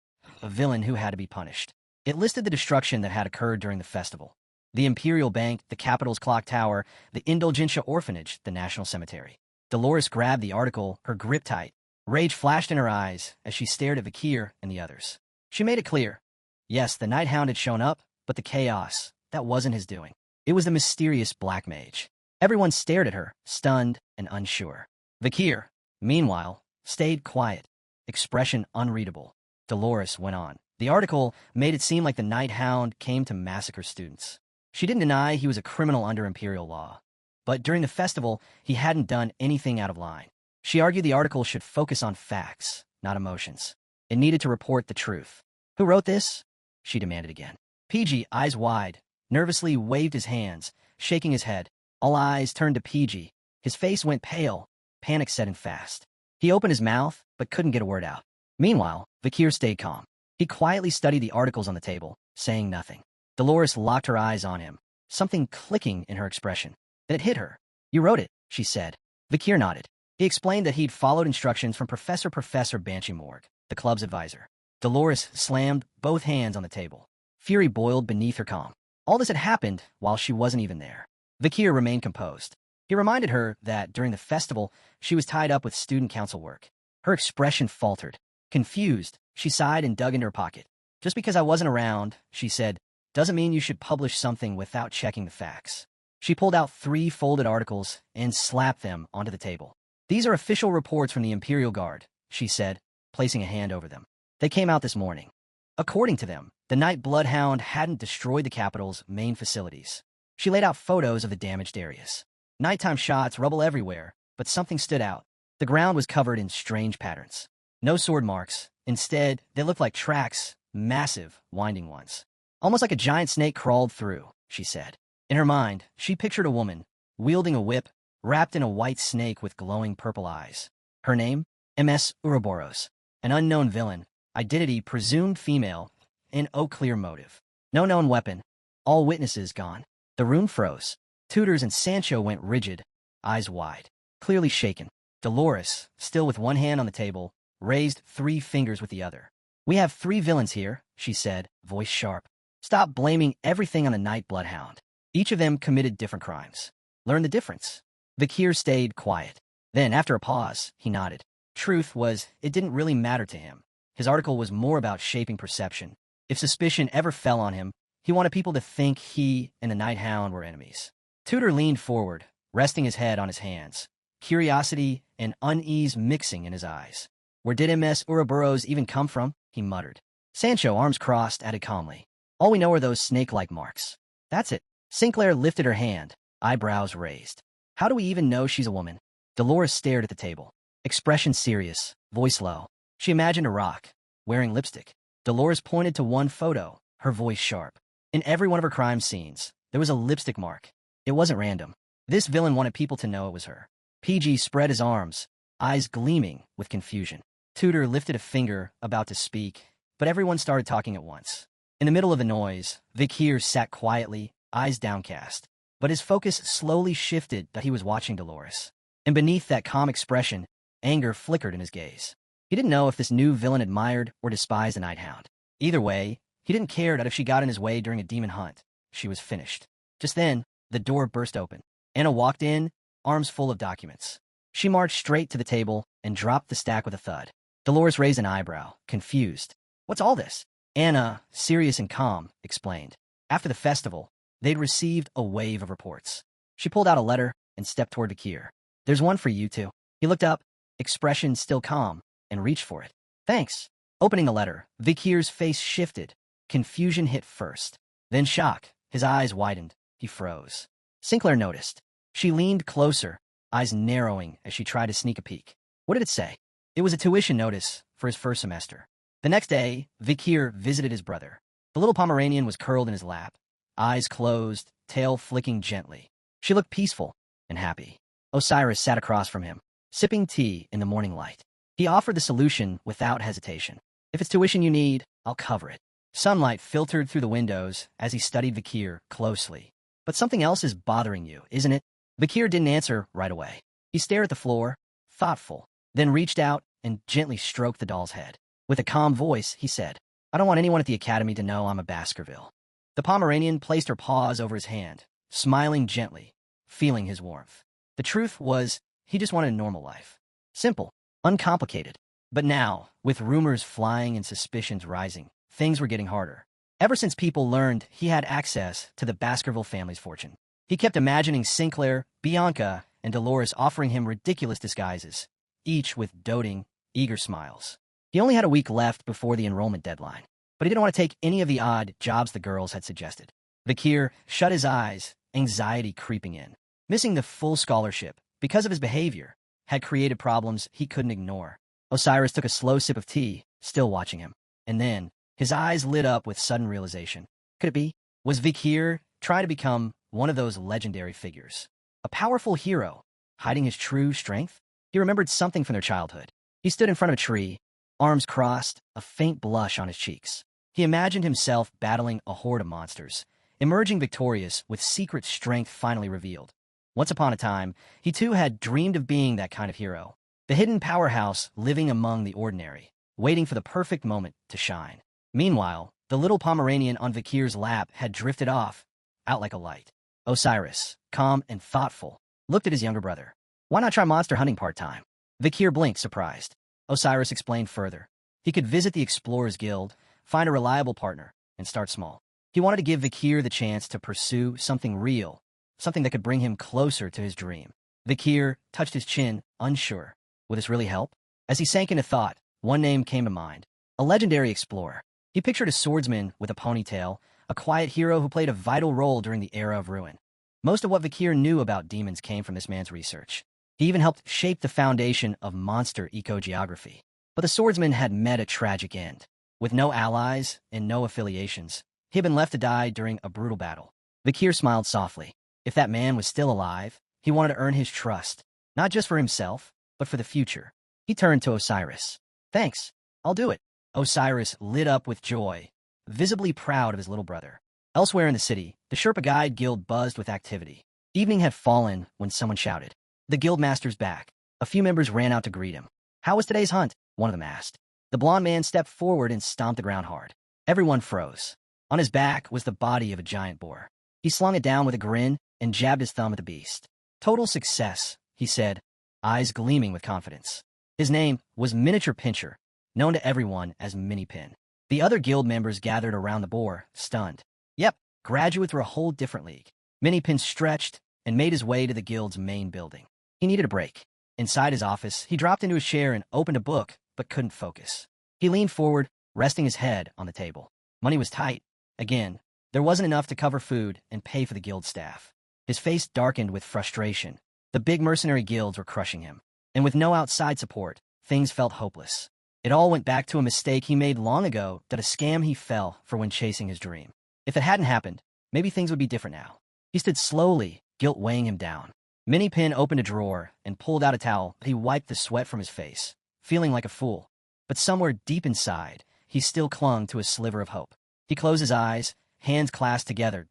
a villain who had to be punished. It listed the destruction that had occurred during the festival. The Imperial Bank, the Capitol's clock tower, the Indulgentia Orphanage, the National Cemetery. Dolores grabbed the article, her grip tight. Rage flashed in her eyes as she stared at Vakir and the others. She made it clear. Yes, the Night Hound had shown up, but the chaos, that wasn't his doing. It was the mysterious Black Mage. Everyone stared at her, stunned and unsure. Vakir, meanwhile, stayed quiet, expression unreadable. Dolores went on. The article made it seem like the Night Hound came to massacre students. She didn't deny he was a criminal under Imperial law. But during the festival, he hadn't done anything out of line. She argued the article should focus on facts, not emotions. It needed to report the truth. Who wrote this? She demanded again. PG, eyes wide, nervously waved his hands, shaking his head. All eyes turned to PG. His face went pale, panic set in fast. He opened his mouth, but couldn't get a word out. Meanwhile, Vakir stayed calm. He quietly studied the articles on the table, saying nothing. Dolores locked her eyes on him, something clicking in her expression. Then it hit her. You wrote it, she said. Vakir nodded. He explained that he'd followed instructions from Professor Banshee Morg, the club's advisor. Dolores slammed both hands on the table. Fury boiled beneath her calm. All this had happened while she wasn't even there. Vakir remained composed. He reminded her that during the festival, she was tied up with student council work. Her expression faltered. Confused, she sighed and dug into her pocket. Just because I wasn't around, she said, doesn't mean you should publish something without checking the facts. She pulled out 3 folded articles and slapped them onto the table. These are official reports from the Imperial Guard, she said, placing a hand over them. They came out this morning. According to them, the Night Bloodhound hadn't destroyed the capital's main facilities. She laid out photos of the damaged areas. Nighttime shots, rubble everywhere, but something stood out. The ground was covered in strange patterns. No sword marks. Instead, they looked like tracks, massive, winding ones. Almost like a giant snake crawled through, she said. In her mind, she pictured a woman, wielding a whip, wrapped in a white snake with glowing purple eyes. Her name? MS Ouroboros. An unknown villain. Identity presumed female. And no clear motive. No known weapon. All witnesses gone. The room froze. Tutors and Sancho went rigid, eyes wide, clearly shaken. Dolores, still with one hand on the table, raised 3 fingers with the other. We have 3 villains here, she said, voice sharp. Stop blaming everything on the Night Bloodhound. Each of them committed different crimes. Learn the difference. Vakir stayed quiet. Then, after a pause, he nodded. Truth was, it didn't really matter to him. His article was more about shaping perception. If suspicion ever fell on him, he wanted people to think he and the Night Hound were enemies. Tutor leaned forward, resting his head on his hands, curiosity and unease mixing in his eyes. Where did MS Ouroboros even come from? He muttered. Sancho, arms crossed, added calmly. All we know are those snake-like marks. That's it. Sinclair lifted her hand, eyebrows raised. How do we even know she's a woman? Dolores stared at the table, expression serious, voice low. She imagined a rock, wearing lipstick. Dolores pointed to one photo, her voice sharp. In every one of her crime scenes, there was a lipstick mark. It wasn't random. This villain wanted people to know it was her. PG spread his arms, eyes gleaming with confusion. Tutor lifted a finger, about to speak, but everyone started talking at once. In the middle of the noise, Vikir sat quietly, eyes downcast. But his focus slowly shifted that he was watching Dolores. And beneath that calm expression, anger flickered in his gaze. He didn't know if this new villain admired or despised the Night Hound. Either way, he didn't care that if she got in his way during a demon hunt, she was finished. Just then, the door burst open. Anna walked in, arms full of documents. She marched straight to the table and dropped the stack with a thud. Dolores raised an eyebrow, confused. "What's all this?" Anna, serious and calm, explained. After the festival, they'd received a wave of reports. She pulled out a letter and stepped toward Vikir. "There's one for you two." He looked up, expression still calm, and reached for it. "Thanks." Opening the letter, Vikir's face shifted. Confusion hit first. Then shock. His eyes widened. He froze. Sinclair noticed. She leaned closer, eyes narrowing as she tried to sneak a peek. What did it say? It was a tuition notice for his first semester. The next day, Vikir visited his brother. The little Pomeranian was curled in his lap, eyes closed, tail flicking gently. She looked peaceful and happy. Osiris sat across from him, sipping tea in the morning light. He offered the solution without hesitation. "If it's tuition you need, I'll cover it." Sunlight filtered through the windows as he studied Vikir closely. "But something else is bothering you, isn't it?" Vikir didn't answer right away. He stared at the floor, thoughtful, then reached out and gently stroked the doll's head. With a calm voice, he said, "I don't want anyone at the academy to know I'm a Baskerville." The Pomeranian placed her paws over his hand, smiling gently, feeling his warmth. The truth was, he just wanted a normal life. Simple, uncomplicated. But now, with rumors flying and suspicions rising, things were getting harder. Ever since people learned he had access to the Baskerville family's fortune, he kept imagining Sinclair, Bianca, and Dolores offering him ridiculous disguises, each with doting, eager smiles. He only had a week left before the enrollment deadline, but he didn't want to take any of the odd jobs the girls had suggested. Vikir shut his eyes, anxiety creeping in. Missing the full scholarship, because of his behavior, had created problems he couldn't ignore. Osiris took a slow sip of tea, still watching him. And then, his eyes lit up with sudden realization. Could it be? Was Vikir trying to become one of those legendary figures? A powerful hero, hiding his true strength? He remembered something from their childhood. He stood in front of a tree, arms crossed, a faint blush on his cheeks. He imagined himself battling a horde of monsters, emerging victorious with secret strength finally revealed. Once upon a time, he too had dreamed of being that kind of hero, the hidden powerhouse living among the ordinary, waiting for the perfect moment to shine. Meanwhile, the little Pomeranian on Vikir's lap had drifted off, out like a light. Osiris, calm and thoughtful, looked at his younger brother. "Why not try monster hunting part-time?" Vikir blinked, surprised. Osiris explained further. He could visit the Explorers Guild, find a reliable partner, and start small. He wanted to give Vikir the chance to pursue something real, something that could bring him closer to his dream. Vikir touched his chin, unsure. Would this really help? As he sank into thought, one name came to mind. A legendary explorer. He pictured a swordsman with a ponytail, a quiet hero who played a vital role during the era of ruin. Most of what Vikir knew about demons came from this man's research. He even helped shape the foundation of monster ecogeography. But the swordsman had met a tragic end. With no allies and no affiliations, he had been left to die during a brutal battle. Vikir smiled softly. If that man was still alive, he wanted to earn his trust, not just for himself, but for the future. He turned to Osiris. "Thanks, I'll do it." Osiris lit up with joy, visibly proud of his little brother. Elsewhere in the city, the Sherpa Guide Guild buzzed with activity. Evening had fallen when someone shouted, "The Guildmaster's back." A few members ran out to greet him. "How was today's hunt?" one of them asked. The blond man stepped forward and stomped the ground hard. Everyone froze. On his back was the body of a giant boar. He slung it down with a grin and jabbed his thumb at the beast. "Total success," he said, eyes gleaming with confidence. His name was Miniature Pincher, known to everyone as Mini Pin. The other guild members gathered around the boar, stunned. Yep, graduate through a whole different league. Mini Pin stretched and made his way to the guild's main building. He needed a break. Inside his office, he dropped into a chair and opened a book, but couldn't focus. He leaned forward, resting his head on the table. Money was tight. Again, there wasn't enough to cover food and pay for the guild staff. His face darkened with frustration. The big mercenary guilds were crushing him. And with no outside support, things felt hopeless. It all went back to a mistake he made long ago, that a scam he fell for when chasing his dream. If it hadn't happened, maybe things would be different now. He stood slowly, guilt weighing him down. Mini Pin opened a drawer and pulled out a towel. He wiped the sweat from his face, feeling like a fool. but somewhere deep inside, he still clung to a sliver of hope. He closed his eyes, hands clasped together.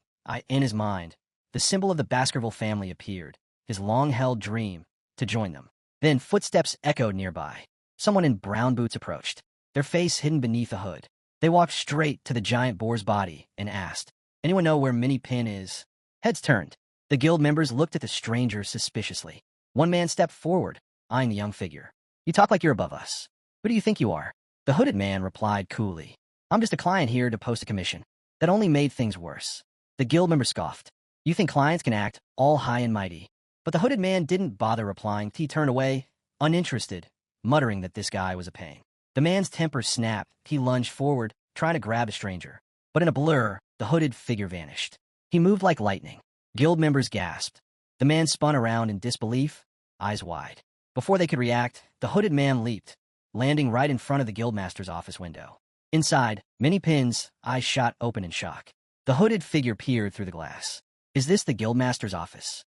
In his mind, the symbol of the Baskerville family appeared, his long-held dream to join them. Then footsteps echoed nearby. Someone in brown boots approached, their face hidden beneath a hood. They walked straight to the giant boar's body and asked, "Anyone know where Minnie Pin is?" Heads turned. The guild members looked at the stranger suspiciously. One man stepped forward, eyeing the young figure. "You talk like you're above us. Who do you think you are?" The hooded man replied coolly, "I'm just a client here to post a commission." That only made things worse. The guild member scoffed. "You think clients can act all high and mighty?" But the hooded man didn't bother replying. He turned away, uninterested, muttering that this guy was a pain. The man's temper snapped. He lunged forward, trying to grab a stranger. But in a blur, the hooded figure vanished. He moved like lightning. Guild members gasped. The man spun around in disbelief, eyes wide. Before they could react, the hooded man leaped, landing right in front of the guildmaster's office window. Inside, Minnie Pin's eyes shot open in shock. The hooded figure peered through the glass. "Is this the guildmaster's office?"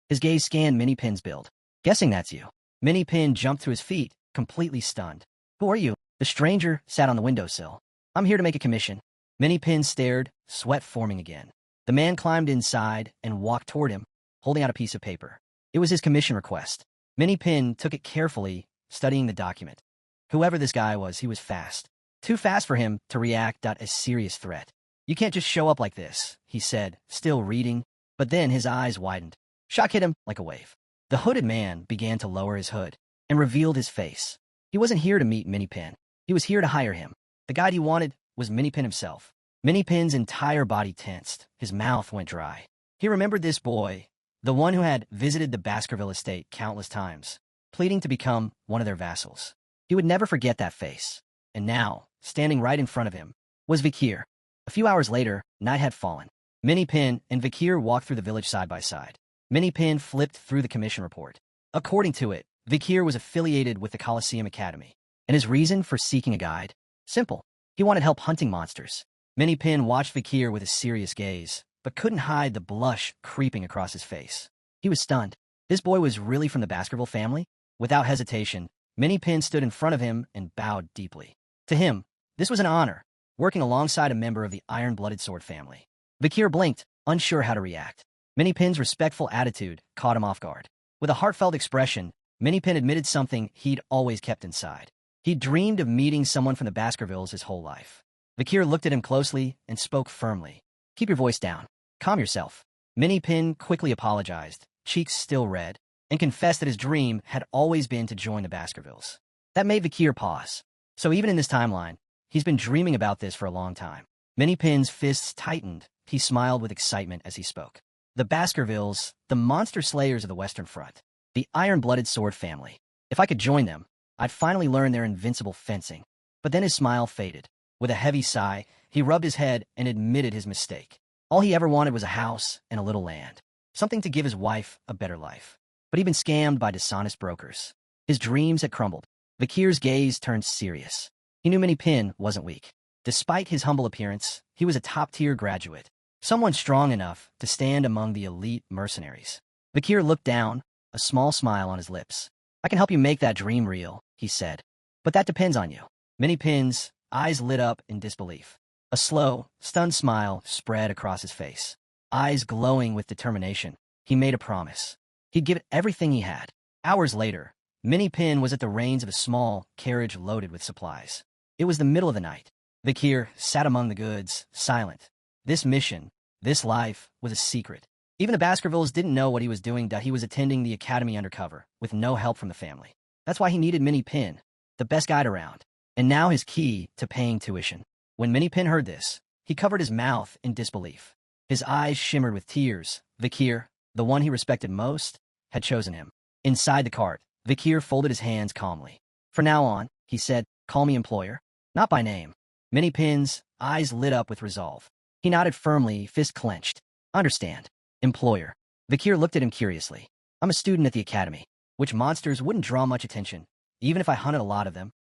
His gaze scanned Minnie Pin's build. "Guessing that's you." Minnie Pin jumped to his feet, completely stunned. "Who are you?" The stranger sat on the windowsill. "I'm here to make a commission." Minnie Pin stared, sweat forming again. The man climbed inside and walked toward him, holding out a piece of paper. It was his commission request. Minnie Pin took it carefully, studying the document. Whoever this guy was, he was fast. Too fast for him to react at a serious threat. "You can't just show up like this," he said, still reading, but then his eyes widened. Shock hit him like a wave. The hooded man began to lower his hood and revealed his face. He wasn't here to meet Minnie Pin. He was here to hire him. The guide he wanted was Minnie Pin himself. Minnie Pin's entire body tensed. His mouth went dry. He remembered this boy, the one who had visited the Baskerville estate countless times, pleading to become one of their vassals. He would never forget that face. And now, standing right in front of him, was Vikir. A few hours later, night had fallen. Minnie Pin and Vikir walked through the village side by side. Minnie Pin flipped through the commission report. According to it, Vikir was affiliated with the Colosseum Academy, and his reason for seeking a guide? Simple. He wanted help hunting monsters. Minnie Pin watched Vikir with a serious gaze, but couldn't hide the blush creeping across his face. He was stunned. This boy was really from the Baskerville family? Without hesitation, Minnie Pin stood in front of him and bowed deeply. To him, this was an honor, working alongside a member of the iron-blooded sword family. Vikir blinked, unsure how to react. Minnie Pin's respectful attitude caught him off guard. With a heartfelt expression, Minnie Pin admitted something he'd always kept inside. He'd dreamed of meeting someone from the Baskervilles his whole life. Vikir looked at him closely and spoke firmly. "Keep your voice down. Calm yourself." Minnie Pin quickly apologized, cheeks still red, and confessed that his dream had always been to join the Baskervilles. That made Vikir pause. So even in this timeline, he's been dreaming about this for a long time. Minnie Pin's fists tightened. He smiled with excitement as he spoke. The Baskervilles, the monster slayers of the Western Front, the iron-blooded sword family. If I could join them, I'd finally learn their invincible fencing. But then his smile faded. With a heavy sigh, he rubbed his head and admitted his mistake. All he ever wanted was a house and a little land, something to give his wife a better life. But he'd been scammed by dishonest brokers. His dreams had crumbled. Vikir's gaze turned serious. He knew Minnie Pin wasn't weak. Despite his humble appearance, he was a top-tier graduate, someone strong enough to stand among the elite mercenaries. Vikir looked down, a small smile on his lips. "I can help you make that dream real," he said. "But that depends on you." Minnie Pin's eyes lit up in disbelief. A slow, stunned smile spread across his face. Eyes glowing with determination, he made a promise. He'd give it everything he had. Hours later, Minnie Pin was at the reins of a small carriage loaded with supplies. It was the middle of the night. Vikir sat among the goods, silent. This mission, this life, was a secret. Even the Baskervilles didn't know what he was doing, that he was attending the academy undercover, with no help from the family. That's why he needed Minnie Pin, the best guide around. And now his key to paying tuition. When Minnie Pin heard this, he covered his mouth in disbelief. His eyes shimmered with tears. Vikir, the one he respected most, had chosen him. Inside the cart, Vikir folded his hands calmly. "From now on," he said, "call me employer. Not by name." Minnie Pin's eyes lit up with resolve. He nodded firmly, fist clenched. "Understand. Employer." Vikir looked at him curiously. "I'm a student at the academy, which monsters wouldn't draw much attention, even if I hunted a lot of them."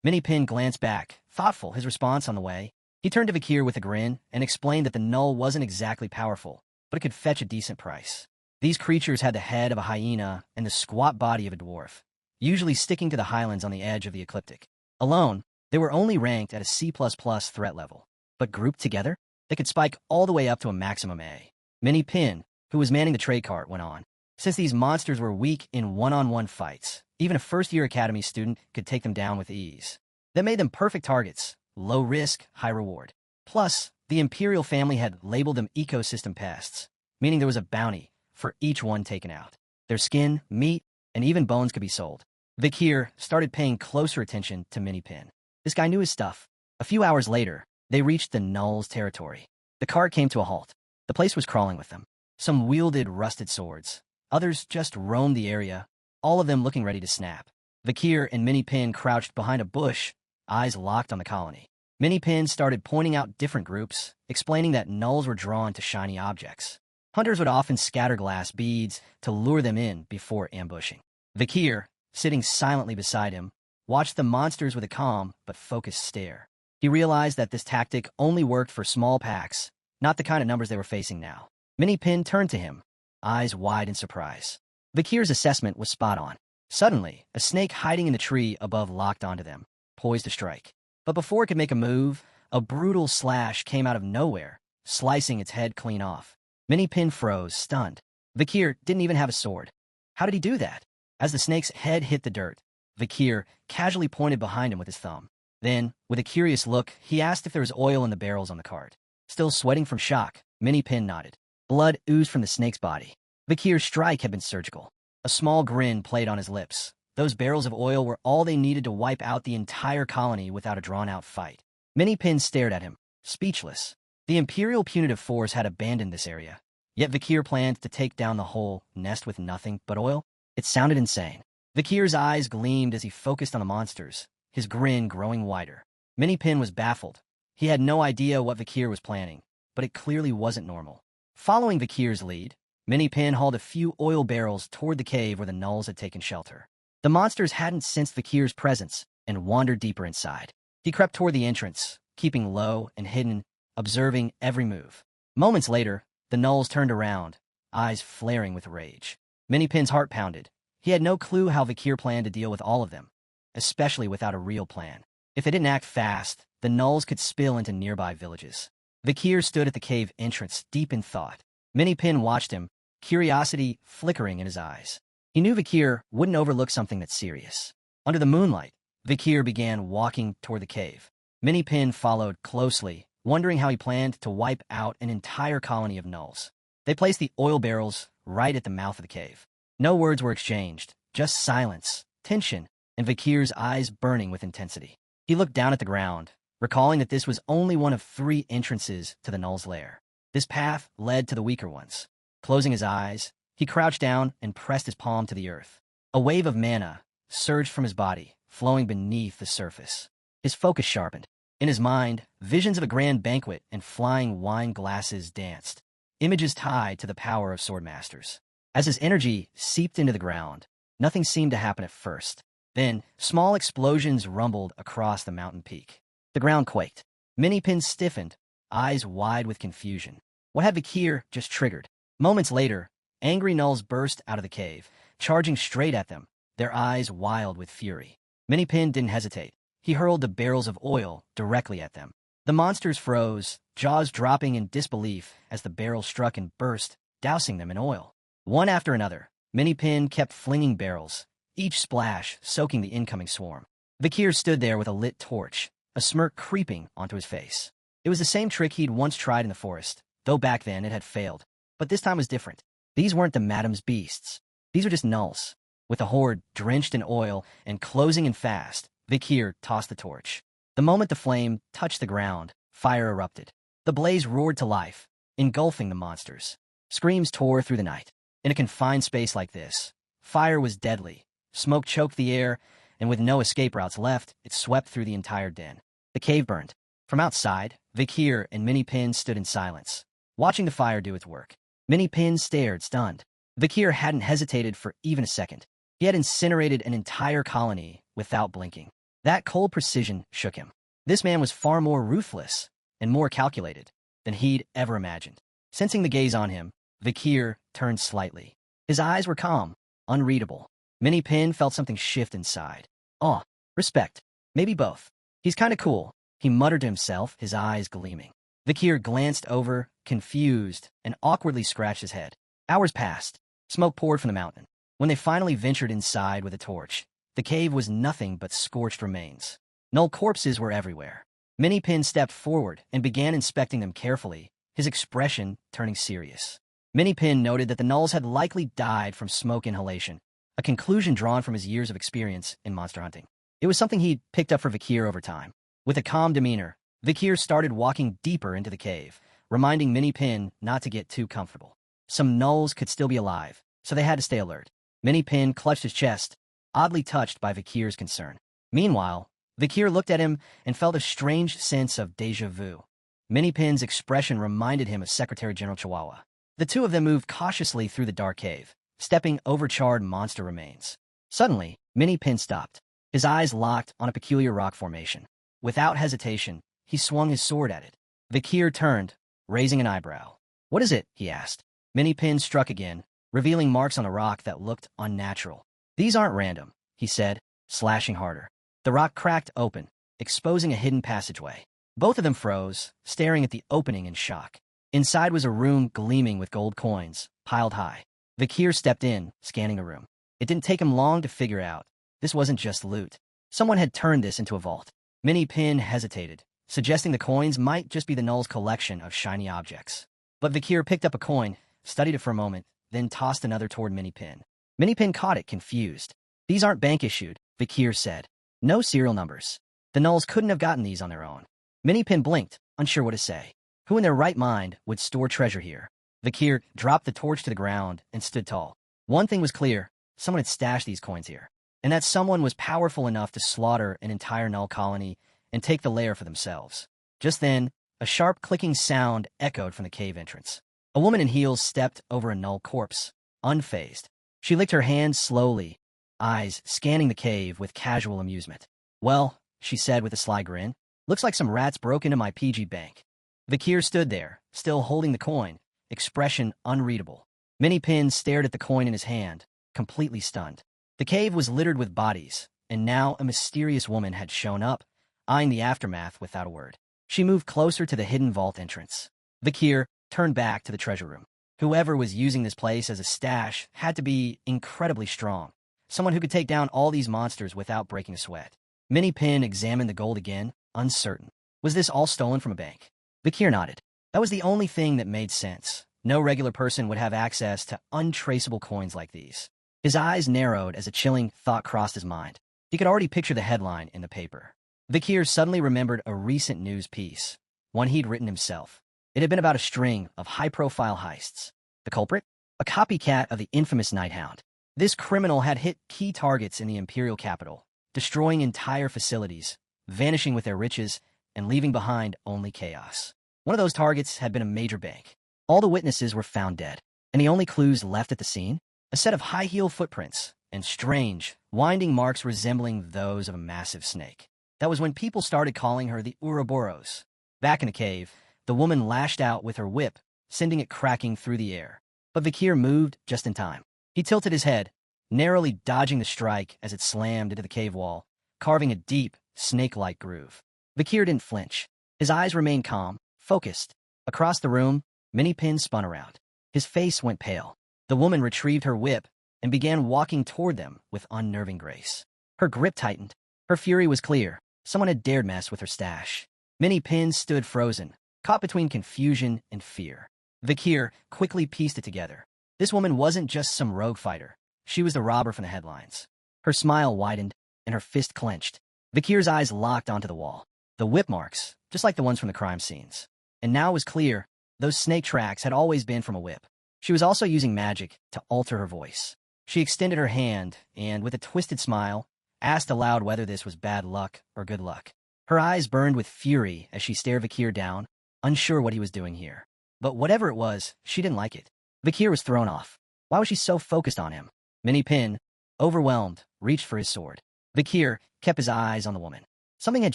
Minnie Pin glanced back, thoughtful, his response on the way. He turned to Vikir with a grin and explained that the null wasn't exactly powerful, but it could fetch a decent price. These creatures had the head of a hyena and the squat body of a dwarf, usually sticking to the highlands on the edge of the ecliptic. Alone, They were only ranked at a C++ threat level, but grouped together, they could spike all the way up to a maximum A. Minnie Pin, who was manning the trade cart, went on. Since these monsters were weak in one-on-one fights, even a first-year academy student could take them down with ease. That made them perfect targets, low risk, high reward. Plus, the Imperial family had labeled them ecosystem pests, meaning there was a bounty for each one taken out. Their skin, meat, and even bones could be sold. Vikir started paying closer attention to Minnie Pin. This guy knew his stuff. A few hours later, they reached the Null's territory. The cart came to a halt. The place was crawling with them. Some wielded rusted swords. Others just roamed the area, all of them looking ready to snap. Vikir and Minnie Pin crouched behind a bush, eyes locked on the colony. Minnie Pin started pointing out different groups, explaining that Nulls were drawn to shiny objects. Hunters would often scatter glass beads to lure them in before ambushing. Vikir, sitting silently beside him, watched the monsters with a calm but focused stare. He realized that this tactic only worked for small packs, not the kind of numbers they were facing now. Minnie Pin turned to him, eyes wide in surprise. Vikir's assessment was spot on. Suddenly, a snake hiding in the tree above locked onto them, poised to strike. But before it could make a move, a brutal slash came out of nowhere, slicing its head clean off. Minnie Pin froze, stunned. Vikir didn't even have a sword. How did he do that? As the snake's head hit the dirt, Vikir casually pointed behind him with his thumb. Then, with a curious look, he asked if there was oil in the barrels on the cart. Still sweating from shock, Minnie Pin nodded. Blood oozed from the snake's body. Vikir's strike had been surgical. A small grin played on his lips. Those barrels of oil were all they needed to wipe out the entire colony without a drawn-out fight. Minnie Pin stared at him, speechless. The Imperial punitive force had abandoned this area. Yet Vikir planned to take down the whole nest with nothing but oil? It sounded insane. Vikir's eyes gleamed as he focused on the monsters, his grin growing wider. Minnie Pin was baffled. He had no idea what Vikir was planning, but it clearly wasn't normal. Following Vikir's lead, Minnie Pin hauled a few oil barrels toward the cave where the Nulls had taken shelter. The monsters hadn't sensed Vikir's presence and wandered deeper inside. He crept toward the entrance, keeping low and hidden, observing every move. Moments later, the Nulls turned around, eyes flaring with rage. Minnie Pin's heart pounded. He had no clue how Vikir planned to deal with all of them, especially without a real plan. If they didn't act fast, the Nulls could spill into nearby villages. Vikir stood at the cave entrance, deep in thought. Minnie Pin watched him, curiosity flickering in his eyes. He knew Vikir wouldn't overlook something that's serious. Under the moonlight, Vikir began walking toward the cave. Minnie Pin followed closely, wondering how he planned to wipe out an entire colony of Nulls. They placed the oil barrels right at the mouth of the cave. No words were exchanged, just silence, tension, and Vikir's eyes burning with intensity. He looked down at the ground, recalling that this was only one of 3 entrances to the Null's lair. This path led to the weaker ones. Closing his eyes, he crouched down and pressed his palm to the earth. A wave of mana surged from his body, flowing beneath the surface. His focus sharpened. In his mind, visions of a grand banquet and flying wine glasses danced, images tied to the power of swordmasters. As his energy seeped into the ground, nothing seemed to happen at first. Then, small explosions rumbled across the mountain peak. The ground quaked. Minnie Pin stiffened, eyes wide with confusion. What had Vikir just triggered? Moments later, angry Nulls burst out of the cave, charging straight at them, their eyes wild with fury. Minnie Pin didn't hesitate. He hurled the barrels of oil directly at them. The monsters froze, jaws dropping in disbelief as the barrels struck and burst, dousing them in oil. One after another, Minnie Pin kept flinging barrels, each splash soaking the incoming swarm. Vikir stood there with a lit torch, a smirk creeping onto his face. It was the same trick he'd once tried in the forest, though back then it had failed. But this time was different. These weren't the Madam's beasts. These were just Nulls. With the horde drenched in oil and closing in fast, Vikir tossed the torch. The moment the flame touched the ground, fire erupted. The blaze roared to life, engulfing the monsters. Screams tore through the night. In a confined space like this, fire was deadly. Smoke choked the air, and with no escape routes left, it swept through the entire den. The cave burned. From outside, Vikir and Minnie Pin stood in silence, watching the fire do its work. Minnie Pin stared, stunned. Vikir hadn't hesitated for even a second. He had incinerated an entire colony without blinking. That cold precision shook him. This man was far more ruthless and more calculated than he'd ever imagined. Sensing the gaze on him, Vikir turned slightly. His eyes were calm, unreadable. Minnie Pin felt something shift inside. Awe, respect, maybe both. He's kinda cool, he muttered to himself, his eyes gleaming. Vikir glanced over, confused, and awkwardly scratched his head. Hours passed. Smoke poured from the mountain. When they finally ventured inside with a torch, the cave was nothing but scorched remains. Null corpses were everywhere. Minnie-Pin stepped forward and began inspecting them carefully, his expression turning serious. Minnie-Pin noted that the Nulls had likely died from smoke inhalation, a conclusion drawn from his years of experience in monster hunting. It was something he'd picked up for Vikir over time. With a calm demeanor, Vikir started walking deeper into the cave, reminding Minnie-Pin not to get too comfortable. Some Nulls could still be alive, so they had to stay alert. Minnie-Pin clutched his chest, oddly touched by Vikir's concern. Meanwhile, Vikir looked at him and felt a strange sense of déjà vu. Minnie-Pin's expression reminded him of Secretary General Chihuahua. The two of them moved cautiously through the dark cave, stepping over charred monster remains. Suddenly, Minnie-Pin stopped. His eyes locked on a peculiar rock formation. Without hesitation, he swung his sword at it. Vikir turned, raising an eyebrow. "What is it?" he asked. Minnie-Pin struck again, revealing marks on the rock that looked unnatural. "These aren't random," he said, slashing harder. The rock cracked open, exposing a hidden passageway. Both of them froze, staring at the opening in shock. Inside was a room gleaming with gold coins, piled high. Vikir stepped in, scanning the room. It didn't take him long to figure out. This wasn't just loot. Someone had turned this into a vault. Minnie-Pin hesitated, suggesting the coins might just be the Null's collection of shiny objects. But Vikir picked up a coin, studied it for a moment, then tossed another toward Minnie-Pin. Minnie-Pin caught it, confused. "These aren't bank-issued," Vikir said. "No serial numbers. The Nulls couldn't have gotten these on their own." Minnie-Pin blinked, unsure what to say. Who in their right mind would store treasure here? Vikir dropped the torch to the ground and stood tall. One thing was clear, someone had stashed these coins here. And that someone was powerful enough to slaughter an entire Null colony and take the lair for themselves. Just then, a sharp clicking sound echoed from the cave entrance. A woman in heels stepped over a Null corpse, unfazed. She licked her hands slowly, eyes scanning the cave with casual amusement. "Well," she said with a sly grin, "looks like some rats broke into my PG bank." Vikir stood there, still holding the coin, expression unreadable. Minnie-Pin stared at the coin in his hand, completely stunned. The cave was littered with bodies, and now a mysterious woman had shown up, eyeing the aftermath without a word. She moved closer to the hidden vault entrance. Vikir turned back to the treasure room. Whoever was using this place as a stash had to be incredibly strong. Someone who could take down all these monsters without breaking a sweat. Minnie-Pin examined the gold again, uncertain. Was this all stolen from a bank? Vikir nodded. That was the only thing that made sense. No regular person would have access to untraceable coins like these. His eyes narrowed as a chilling thought crossed his mind. He could already picture the headline in the paper. Vikir suddenly remembered a recent news piece, one he'd written himself. It had been about a string of high-profile heists. The culprit? A copycat of the infamous Hound. This criminal had hit key targets in the imperial capital, destroying entire facilities, vanishing with their riches, and leaving behind only chaos. One of those targets had been a major bank. All the witnesses were found dead, and the only clues left at the scene? A set of high-heel footprints, and strange, winding marks resembling those of a massive snake. That was when people started calling her the Ouroboros. Back in the cave, the woman lashed out with her whip, sending it cracking through the air. But Vikir moved just in time. He tilted his head, narrowly dodging the strike as it slammed into the cave wall, carving a deep, snake-like groove. Vikir didn't flinch. His eyes remained calm, focused. Across the room, Minnie-Pin spun around. His face went pale. The woman retrieved her whip and began walking toward them with unnerving grace. Her grip tightened. Her fury was clear. Someone had dared mess with her stash. Minnie-Pin stood frozen, caught between confusion and fear. Vikir quickly pieced it together. This woman wasn't just some rogue fighter. She was the robber from the headlines. Her smile widened, and her fist clenched. Vikir's eyes locked onto the wall. The whip marks, just like the ones from the crime scenes. And now it was clear, those snake tracks had always been from a whip. She was also using magic to alter her voice. She extended her hand and, with a twisted smile, asked aloud whether this was bad luck or good luck. Her eyes burned with fury as she stared Vikir down, unsure what he was doing here. But whatever it was, she didn't like it. Vikir was thrown off. Why was she so focused on him? Minnie-Pin, overwhelmed, reached for his sword. Vikir kept his eyes on the woman. Something had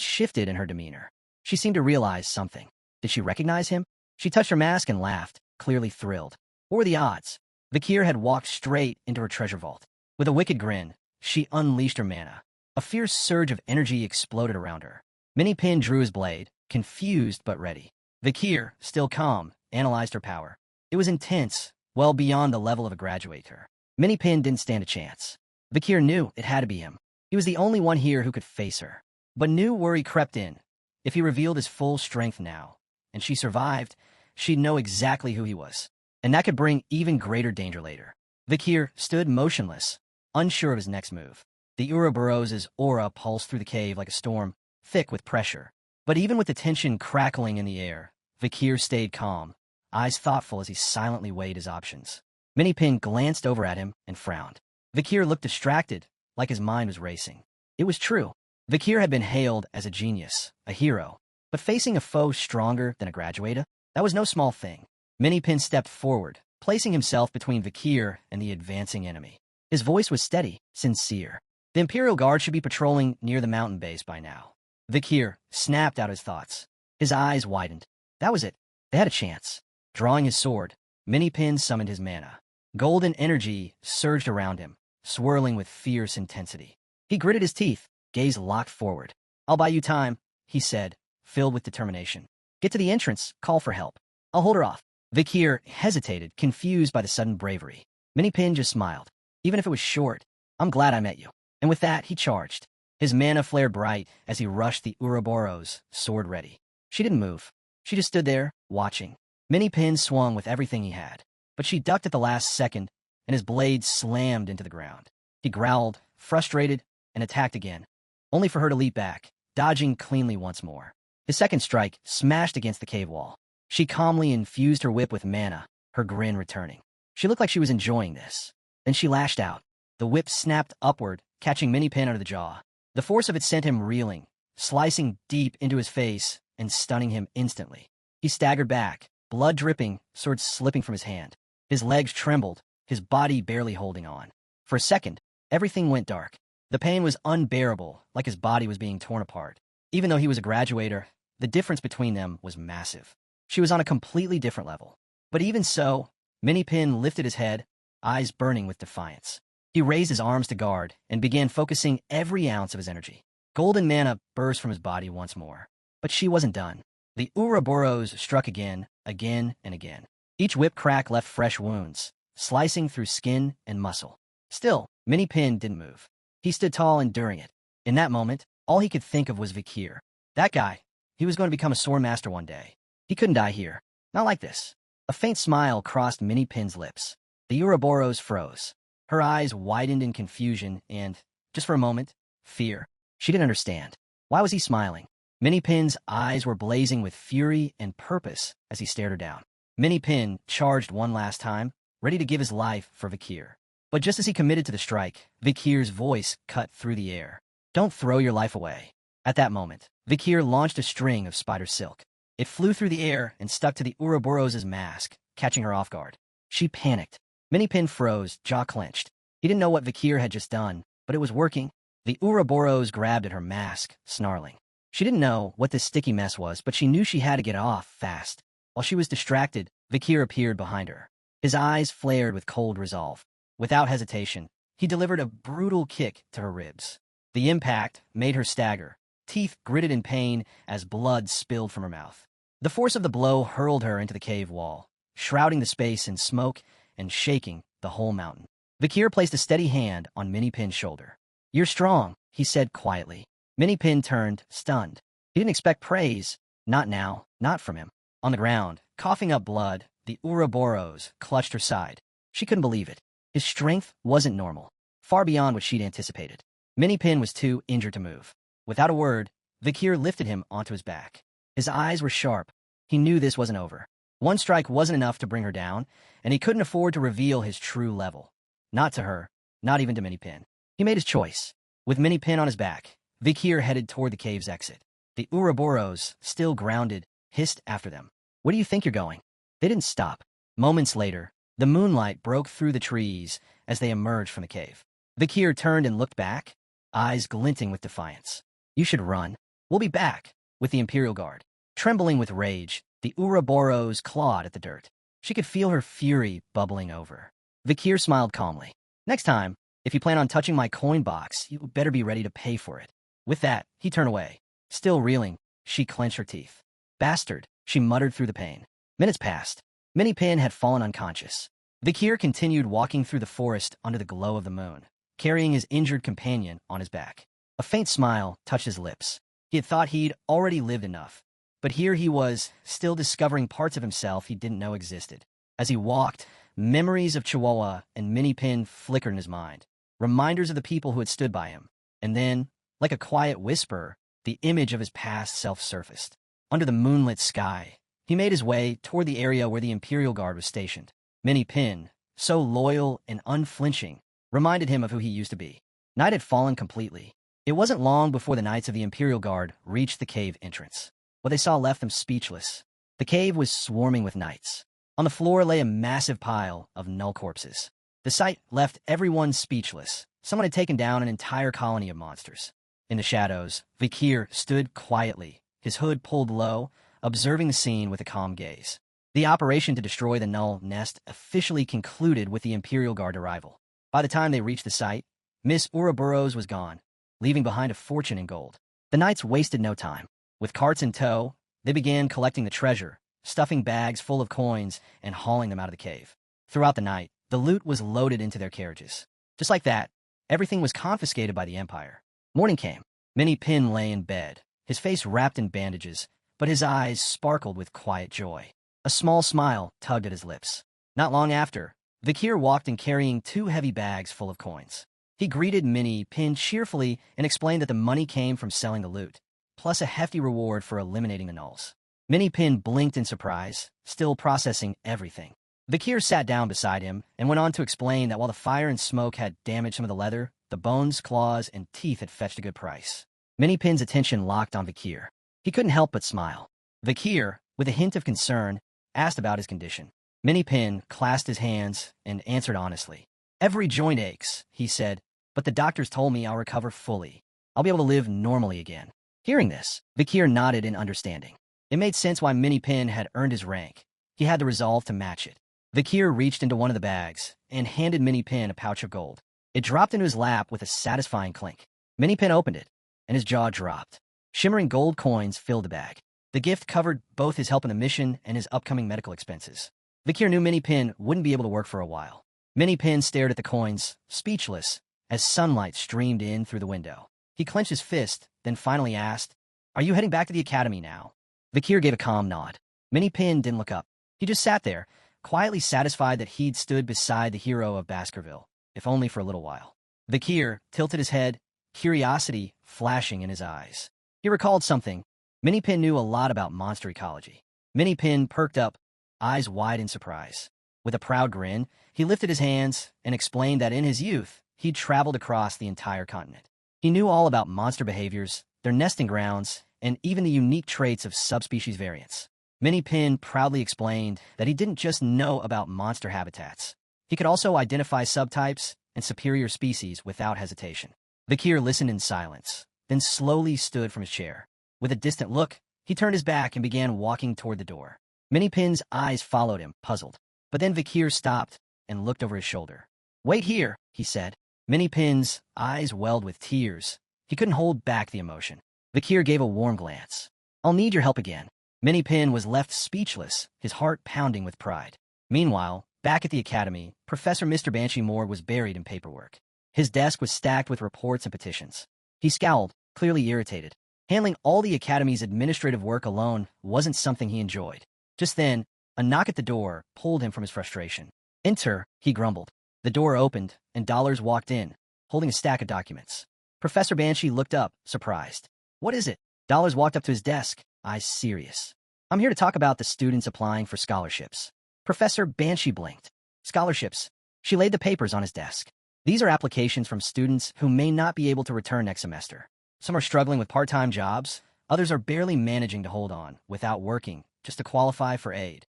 shifted in her demeanor. She seemed to realize something. Did she recognize him? She touched her mask and laughed, clearly thrilled. What were the odds? Vikir had walked straight into her treasure vault. With a wicked grin, she unleashed her mana. A fierce surge of energy exploded around her. Minnie-Pin drew his blade, confused but ready. Vikir, still calm, analyzed her power. It was intense, well beyond the level of a graduator. Minnie-Pin didn't stand a chance. Vikir knew it had to be him. He was the only one here who could face her. But new worry crept in. If he revealed his full strength now, and she survived, she'd know exactly who he was. And that could bring even greater danger later. Vikir stood motionless, unsure of his next move. The Ouroboros' aura pulsed through the cave like a storm, thick with pressure. But even with the tension crackling in the air, Vikir stayed calm, eyes thoughtful as he silently weighed his options. Minnie-Pin glanced over at him and frowned. Vikir looked distracted, like his mind was racing. It was true. Vikir had been hailed as a genius, a hero. But facing a foe stronger than a graduata, that was no small thing. Minnie-Pin stepped forward, placing himself between Vikir and the advancing enemy. His voice was steady, sincere. The Imperial Guard should be patrolling near the mountain base by now. Vikir snapped out his thoughts. His eyes widened. That was it. They had a chance. Drawing his sword, Minnie-Pin summoned his mana. Golden energy surged around him, swirling with fierce intensity. He gritted his teeth, gaze locked forward. "I'll buy you time," he said, filled with determination. "Get to the entrance, call for help. I'll hold her off." Vikir hesitated, confused by the sudden bravery. Minnie-Pin just smiled. "Even if it was short, I'm glad I met you." And with that, he charged. His mana flared bright as he rushed the Ouroboros, sword ready. She didn't move. She just stood there, watching. Minnie-Pin swung with everything he had, but she ducked at the last second, and his blade slammed into the ground. He growled, frustrated, and attacked again, only for her to leap back, dodging cleanly once more. His second strike smashed against the cave wall. She calmly infused her whip with mana, her grin returning. She looked like she was enjoying this. Then she lashed out. The whip snapped upward, catching Minnie-Pin under the jaw. The force of it sent him reeling, slicing deep into his face and stunning him instantly. He staggered back, blood dripping, sword slipping from his hand. His legs trembled, his body barely holding on. For a second, everything went dark. The pain was unbearable, like his body was being torn apart. Even though he was a graduator, the difference between them was massive. She was on a completely different level. But even so, Minnie-Pin lifted his head, eyes burning with defiance. He raised his arms to guard and began focusing every ounce of his energy. Golden mana burst from his body once more. But she wasn't done. The Ouroboros struck again, and again. Each whip crack left fresh wounds, slicing through skin and muscle. Still, Minnie-Pin didn't move. He stood tall, enduring it. In that moment, all he could think of was Vikir. That guy, he was going to become a sword master one day. He couldn't die here. Not like this. A faint smile crossed Minnie-Pin's lips. The Ouroboros froze. Her eyes widened in confusion and, just for a moment, fear. She didn't understand. Why was he smiling? Minnie-Pin's eyes were blazing with fury and purpose as he stared her down. Minnie-Pin charged one last time, ready to give his life for Vikir. But just as he committed to the strike, Vikir's voice cut through the air. "Don't throw your life away." At that moment, Vikir launched a string of spider silk. It flew through the air and stuck to the Ouroboros' mask, catching her off guard. She panicked. Minnie-Pin froze, jaw clenched. He didn't know what Vikir had just done, but it was working. The Ouroboros grabbed at her mask, snarling. She didn't know what this sticky mess was, but she knew she had to get it off fast. While she was distracted, Vikir appeared behind her. His eyes flared with cold resolve. Without hesitation, he delivered a brutal kick to her ribs. The impact made her stagger, teeth gritted in pain as blood spilled from her mouth. The force of the blow hurled her into the cave wall, shrouding the space in smoke and shaking the whole mountain. Vikir placed a steady hand on Minnie-Pin's shoulder. "You're strong," he said quietly. Minnie-Pin turned, stunned. He didn't expect praise. Not now, not from him. On the ground, coughing up blood, the Ouroboros clutched her side. She couldn't believe it. His strength wasn't normal, far beyond what she'd anticipated. Minnie-Pin was too injured to move. Without a word, Vikir lifted him onto his back. His eyes were sharp. He knew this wasn't over. One strike wasn't enough to bring her down, and he couldn't afford to reveal his true level. Not to her, not even to Minnie-Pin. He made his choice. With Minnie-Pin on his back, Vikir headed toward the cave's exit. The Ouroboros, still grounded, hissed after them. "Where do you think you're going?" They didn't stop. Moments later, the moonlight broke through the trees as they emerged from the cave. Vikir turned and looked back, eyes glinting with defiance. "You should run. We'll be back," with the Imperial Guard. Trembling with rage, the Ouroboros clawed at the dirt. She could feel her fury bubbling over. Vikir smiled calmly. "Next time, if you plan on touching my coin box, you better be ready to pay for it." With that, he turned away, Still reeling, she clenched her teeth. Bastard, she muttered through the pain. Minutes passed. Minnie Pin had fallen unconscious. Vikir continued walking through the forest under the glow of the moon, carrying his injured companion on his back. A faint smile touched his lips. He had thought he'd already lived enough, but here he was, still discovering parts of himself he didn't know existed. As he walked, memories of Chihuahua and Minnie Pin flickered in his mind, reminders of the people who had stood by him. And then, like a quiet whisper, the image of his past self surfaced. Under the moonlit sky, he made his way toward the area where the Imperial Guard was stationed. Minnie Pin, so loyal and unflinching, reminded him of who he used to be. Night had fallen completely. It wasn't long before the knights of the Imperial Guard reached the cave entrance. What they saw left them speechless. The cave was swarming with knights. On the floor lay a massive pile of null corpses. The sight left everyone speechless. Someone had taken down an entire colony of monsters. In the shadows, Vikir stood quietly, his hood pulled low, observing the scene with a calm gaze. The operation to destroy the null nest officially concluded with the Imperial Guard arrival. By the time they reached the site, Miss Ouroboros was gone, leaving behind a fortune in gold. The knights wasted no time. With carts in tow, they began collecting the treasure, stuffing bags full of coins and hauling them out of the cave. Throughout the night, the loot was loaded into their carriages. Just like that, everything was confiscated by the Empire. Morning came. Minnie Pin lay in bed, his face wrapped in bandages, but his eyes sparkled with quiet joy. A small smile tugged at his lips. Not long after, Vikir walked in carrying 2 heavy bags full of coins. He greeted Minnie Pin cheerfully and explained that the money came from selling the loot, plus a hefty reward for eliminating the nulls. Minnie Pin blinked in surprise, still processing everything. Vikir sat down beside him and went on to explain that while the fire and smoke had damaged some of the leather, the bones, claws, and teeth had fetched a good price. Minnie Pin's attention locked on Vikir. He couldn't help but smile. Vikir, with a hint of concern, asked about his condition. Minnie Pin clasped his hands and answered honestly. Every joint aches, he said, but the doctors told me I'll recover fully. I'll be able to live normally again. Hearing this, Vikir nodded in understanding. It made sense why Minnie Pin had earned his rank. He had the resolve to match it. Vikir reached into one of the bags and handed Minnie Pin a pouch of gold. It dropped into his lap with a satisfying clink. Minnie Pin opened it, and his jaw dropped. Shimmering gold coins filled the bag. The gift covered both his help in the mission and his upcoming medical expenses. Vikir knew Minnie Pin wouldn't be able to work for a while. Minnie Pin stared at the coins, speechless, as sunlight streamed in through the window. He clenched his fist, then finally asked, "Are you heading back to the academy now?" Vikir gave a calm nod. Minnie Pin didn't look up. He just sat there, quietly satisfied that he'd stood beside the hero of Baskerville, if only for a little while. Vikir tilted his head, curiosity flashing in his eyes. He recalled something. Minnie Pin knew a lot about monster ecology. Minnie Pin perked up, eyes wide in surprise. With a proud grin, he lifted his hands and explained that in his youth, he'd traveled across the entire continent. He knew all about monster behaviors, their nesting grounds, and even the unique traits of subspecies variants. Minnie Pin proudly explained that he didn't just know about monster habitats. He could also identify subtypes and superior species without hesitation. Vikir listened in silence, then slowly stood from his chair. With a distant look, he turned his back and began walking toward the door. Minnie Pin's eyes followed him, puzzled. But then Vikir stopped and looked over his shoulder. "Wait here," he said. Minnie Pin's eyes welled with tears. He couldn't hold back the emotion. Vikir gave a warm glance. "I'll need your help again." Minnie Pin was left speechless, his heart pounding with pride. Meanwhile, back at the academy, Professor Mr. Banshee Moore was buried in paperwork. His desk was stacked with reports and petitions. He scowled, clearly irritated. Handling all the academy's administrative work alone wasn't something he enjoyed. Just then, a knock at the door pulled him from his frustration. "Enter," he grumbled. The door opened, and Dollars walked in, holding a stack of documents. Professor Banshee looked up, surprised. "What is it?" Dollars walked up to his desk, eyes serious. "I'm here to talk about the students applying for scholarships." Professor Banshee blinked. "Scholarships." She laid the papers on his desk. "These are applications from students who may not be able to return next semester. Some are struggling with part-time jobs, others are barely managing to hold on, without working, just to qualify for aid."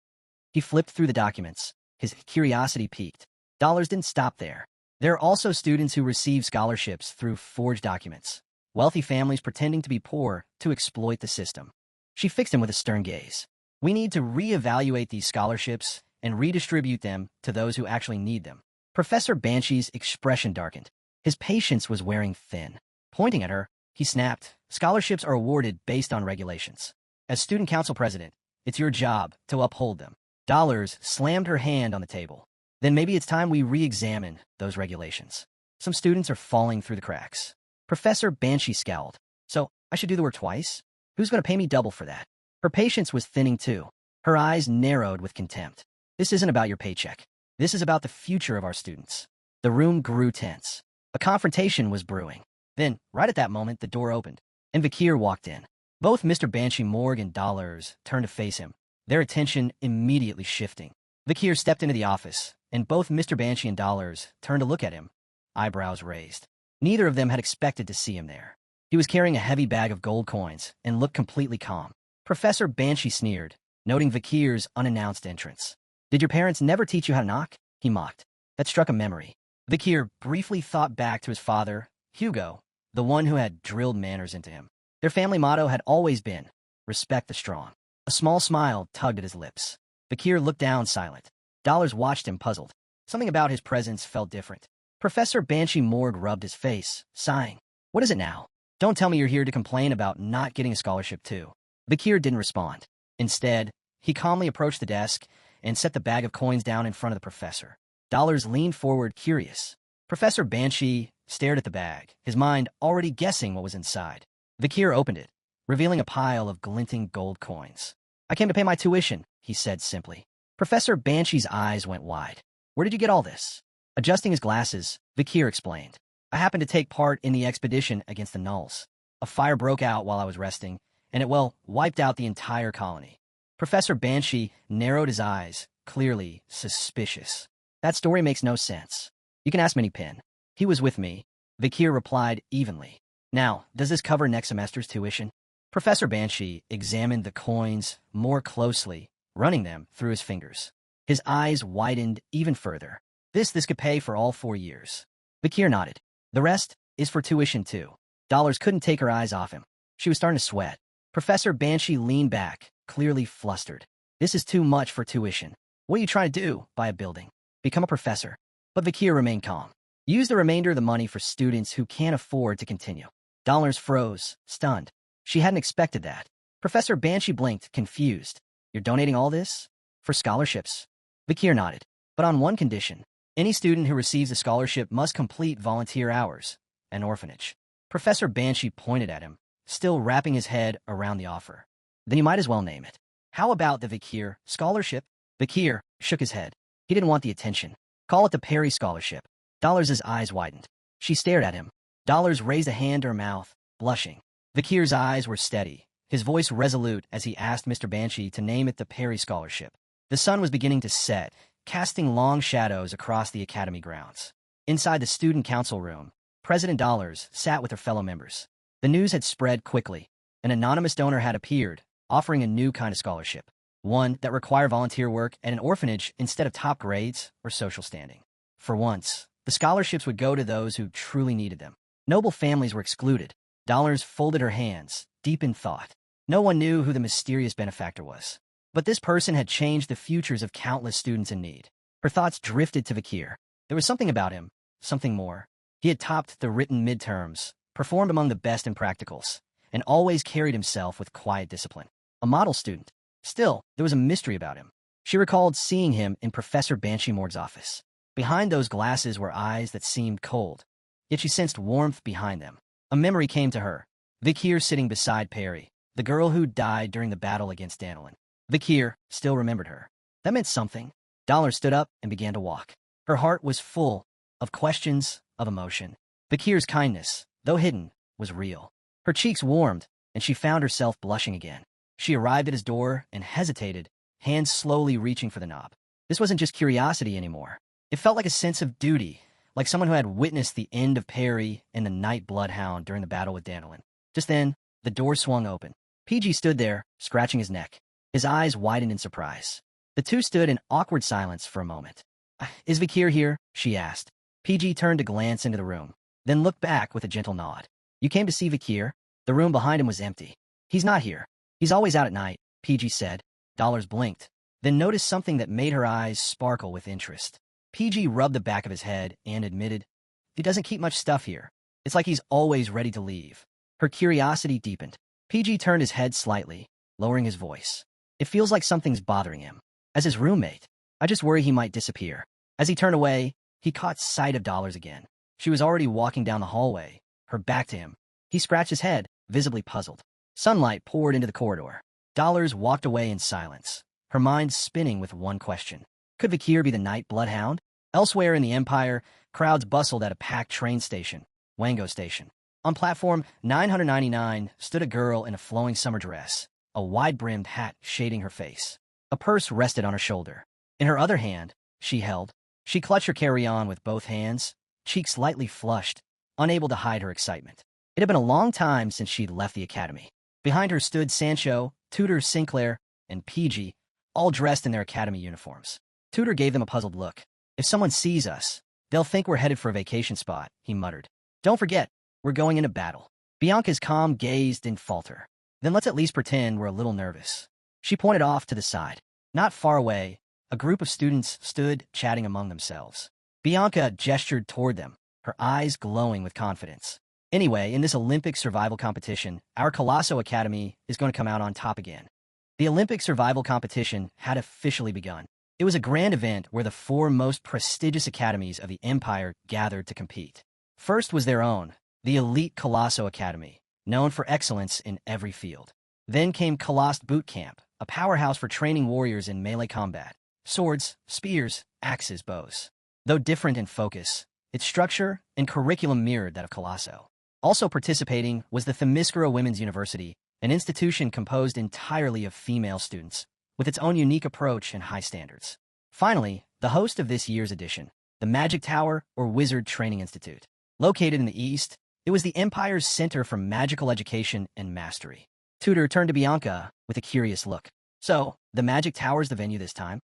He flipped through the documents, his curiosity piqued. Dollars didn't stop there. There are also students who receive scholarships through forged documents. Wealthy families pretending to be poor to exploit the system. She fixed him with a stern gaze. "We need to reevaluate these scholarships and redistribute them to those who actually need them." Professor Banshee's expression darkened. His patience was wearing thin. Pointing at her, he snapped. Scholarships are awarded based on regulations. As student council president, it's your job to uphold them. Dollars slammed her hand on the table. Then maybe it's time we re-examine those regulations. Some students are falling through the cracks. Professor Banshee scowled. So, I should do the work twice? Who's going to pay me double for that? Her patience was thinning too. Her eyes narrowed with contempt. This isn't about your paycheck. This is about the future of our students. The room grew tense. A confrontation was brewing. Then, right at that moment, the door opened, and Vakir walked in. Both Mr. Banshee Morg and Dollars turned to face him, their attention immediately shifting. Vakir stepped into the office, and both Mr. Banshee and Dollars turned to look at him, eyebrows raised. Neither of them had expected to see him there. He was carrying a heavy bag of gold coins and looked completely calm. Professor Banshee sneered, noting Vakir's unannounced entrance. Did your parents never teach you how to knock? He mocked. That struck a memory. Vakir briefly thought back to his father, Hugo, the one who had drilled manners into him. Their family motto had always been, respect the strong. A small smile tugged at his lips. Vakir looked down silent. Dollars watched him puzzled. Something about his presence felt different. Professor Banshee Morg rubbed his face, sighing. What is it now? Don't tell me you're here to complain about not getting a scholarship too. Vakir didn't respond. Instead, he calmly approached the desk and set the bag of coins down in front of the professor. Dollars leaned forward, curious. Professor Banshee stared at the bag, his mind already guessing what was inside. Vakir opened it, revealing a pile of glinting gold coins. I came to pay my tuition, he said simply. Professor Banshee's eyes went wide. Where did you get all this? Adjusting his glasses, Vakir explained. I happened to take part in the expedition against the Nulls. A fire broke out while I was resting, and it, wiped out the entire colony. Professor Banshee narrowed his eyes, clearly suspicious. That story makes no sense. You can ask Minnie-Pin. He was with me. Vakir replied evenly. Now, does this cover next semester's tuition? Professor Banshee examined the coins more closely, running them through his fingers. His eyes widened even further. This could pay for all 4 years. Vakir nodded. The rest is for tuition too. Dollars couldn't take her eyes off him. She was starting to sweat. Professor Banshee leaned back, clearly flustered. This is too much for tuition. What are you trying to do? Buy a building? Become a professor? But Vakir remained calm. Use the remainder of the money for students who can't afford to continue. Dollars froze, stunned. She hadn't expected that. Professor Banshee blinked, confused. You're donating all this? For scholarships? Vakir nodded. But on one condition. Any student who receives a scholarship must complete volunteer hours. An orphanage. Professor Banshee pointed at him, still wrapping his head around the offer. Then you might as well name it. How about the Vakir Scholarship? Vakir shook his head. He didn't want the attention. Call it the Perry Scholarship. Dollars' eyes widened. She stared at him. Dollars raised a hand to her mouth, blushing. Vakir's eyes were steady, his voice resolute as he asked Mr. Banshee to name it the Perry Scholarship. The sun was beginning to set, casting long shadows across the academy grounds. Inside the student council room, President Dollars sat with her fellow members. The news had spread quickly. An anonymous donor had appeared, offering a new kind of scholarship, one that required volunteer work at an orphanage instead of top grades or social standing. For once, the scholarships would go to those who truly needed them. Noble families were excluded. Dollars folded her hands, deep in thought. No one knew who the mysterious benefactor was. But this person had changed the futures of countless students in need. Her thoughts drifted to Vakir. There was something about him, something more. He had topped the written midterms, performed among the best in practicals, and always carried himself with quiet discipline. A model student. Still, there was a mystery about him. She recalled seeing him in Professor Banshee Morg's office. Behind those glasses were eyes that seemed cold, yet she sensed warmth behind them. A memory came to her. Vakir sitting beside Perry, the girl who died during the battle against Danilin. Vakir still remembered her. That meant something. Dollar stood up and began to walk. Her heart was full of questions, of emotion. Vakir's kindness, though hidden, was real. Her cheeks warmed, and she found herself blushing again. She arrived at his door and hesitated, hands slowly reaching for the knob. This wasn't just curiosity anymore. It felt like a sense of duty, like someone who had witnessed the end of Perry and the Night Bloodhound during the battle with Danilin. Just then, the door swung open. PG stood there, scratching his neck. His eyes widened in surprise. The two stood in awkward silence for a moment. Is Vakir here? She asked. PG turned to glance into the room, then looked back with a gentle nod. You came to see Vakir? The room behind him was empty. He's not here. He's always out at night, PG said. Dollars blinked, then noticed something that made her eyes sparkle with interest. PG rubbed the back of his head and admitted, he doesn't keep much stuff here. It's like he's always ready to leave. Her curiosity deepened. PG turned his head slightly, lowering his voice. It feels like something's bothering him. As his roommate, I just worry he might disappear. As he turned away, he caught sight of Dollars again. She was already walking down the hallway, her back to him. He scratched his head, visibly puzzled. Sunlight poured into the corridor. Dollars walked away in silence, her mind spinning with one question. Could Vikir be the night bloodhound? Elsewhere in the Empire, crowds bustled at a packed train station, Wango Station. On platform 999 stood a girl in a flowing summer dress, a wide-brimmed hat shading her face. A purse rested on her shoulder. In her other hand, she clutched her carry-on with both hands, cheeks slightly flushed, unable to hide her excitement. It had been a long time since she'd left the academy. Behind her stood Sancho, Tutor Sinclair, and PG, all dressed in their academy uniforms. Tutor gave them a puzzled look. If someone sees us, they'll think we're headed for a vacation spot, he muttered. Don't forget, we're going into battle. Bianca's calm gaze didn't falter. Then let's at least pretend we're a little nervous. She pointed off to the side. Not far away, a group of students stood chatting among themselves. Bianca gestured toward them, her eyes glowing with confidence. Anyway, in this Olympic survival competition, our Colosso Academy is going to come out on top again. The Olympic survival competition had officially begun. It was a grand event where the 4 most prestigious academies of the Empire gathered to compete. First was their own, the elite Colosso Academy, known for excellence in every field. Then came Colost Boot Camp, a powerhouse for training warriors in melee combat. Swords, spears, axes, bows. Though different in focus, its structure and curriculum mirrored that of Colosso. Also participating was the Themyscira Women's University, an institution composed entirely of female students, with its own unique approach and high standards. Finally, the host of this year's edition, the Magic Tower or Wizard Training Institute. Located in the east, it was the Empire's center for magical education and mastery. Tutor turned to Bianca with a curious look. So, the Magic Tower's the venue this time?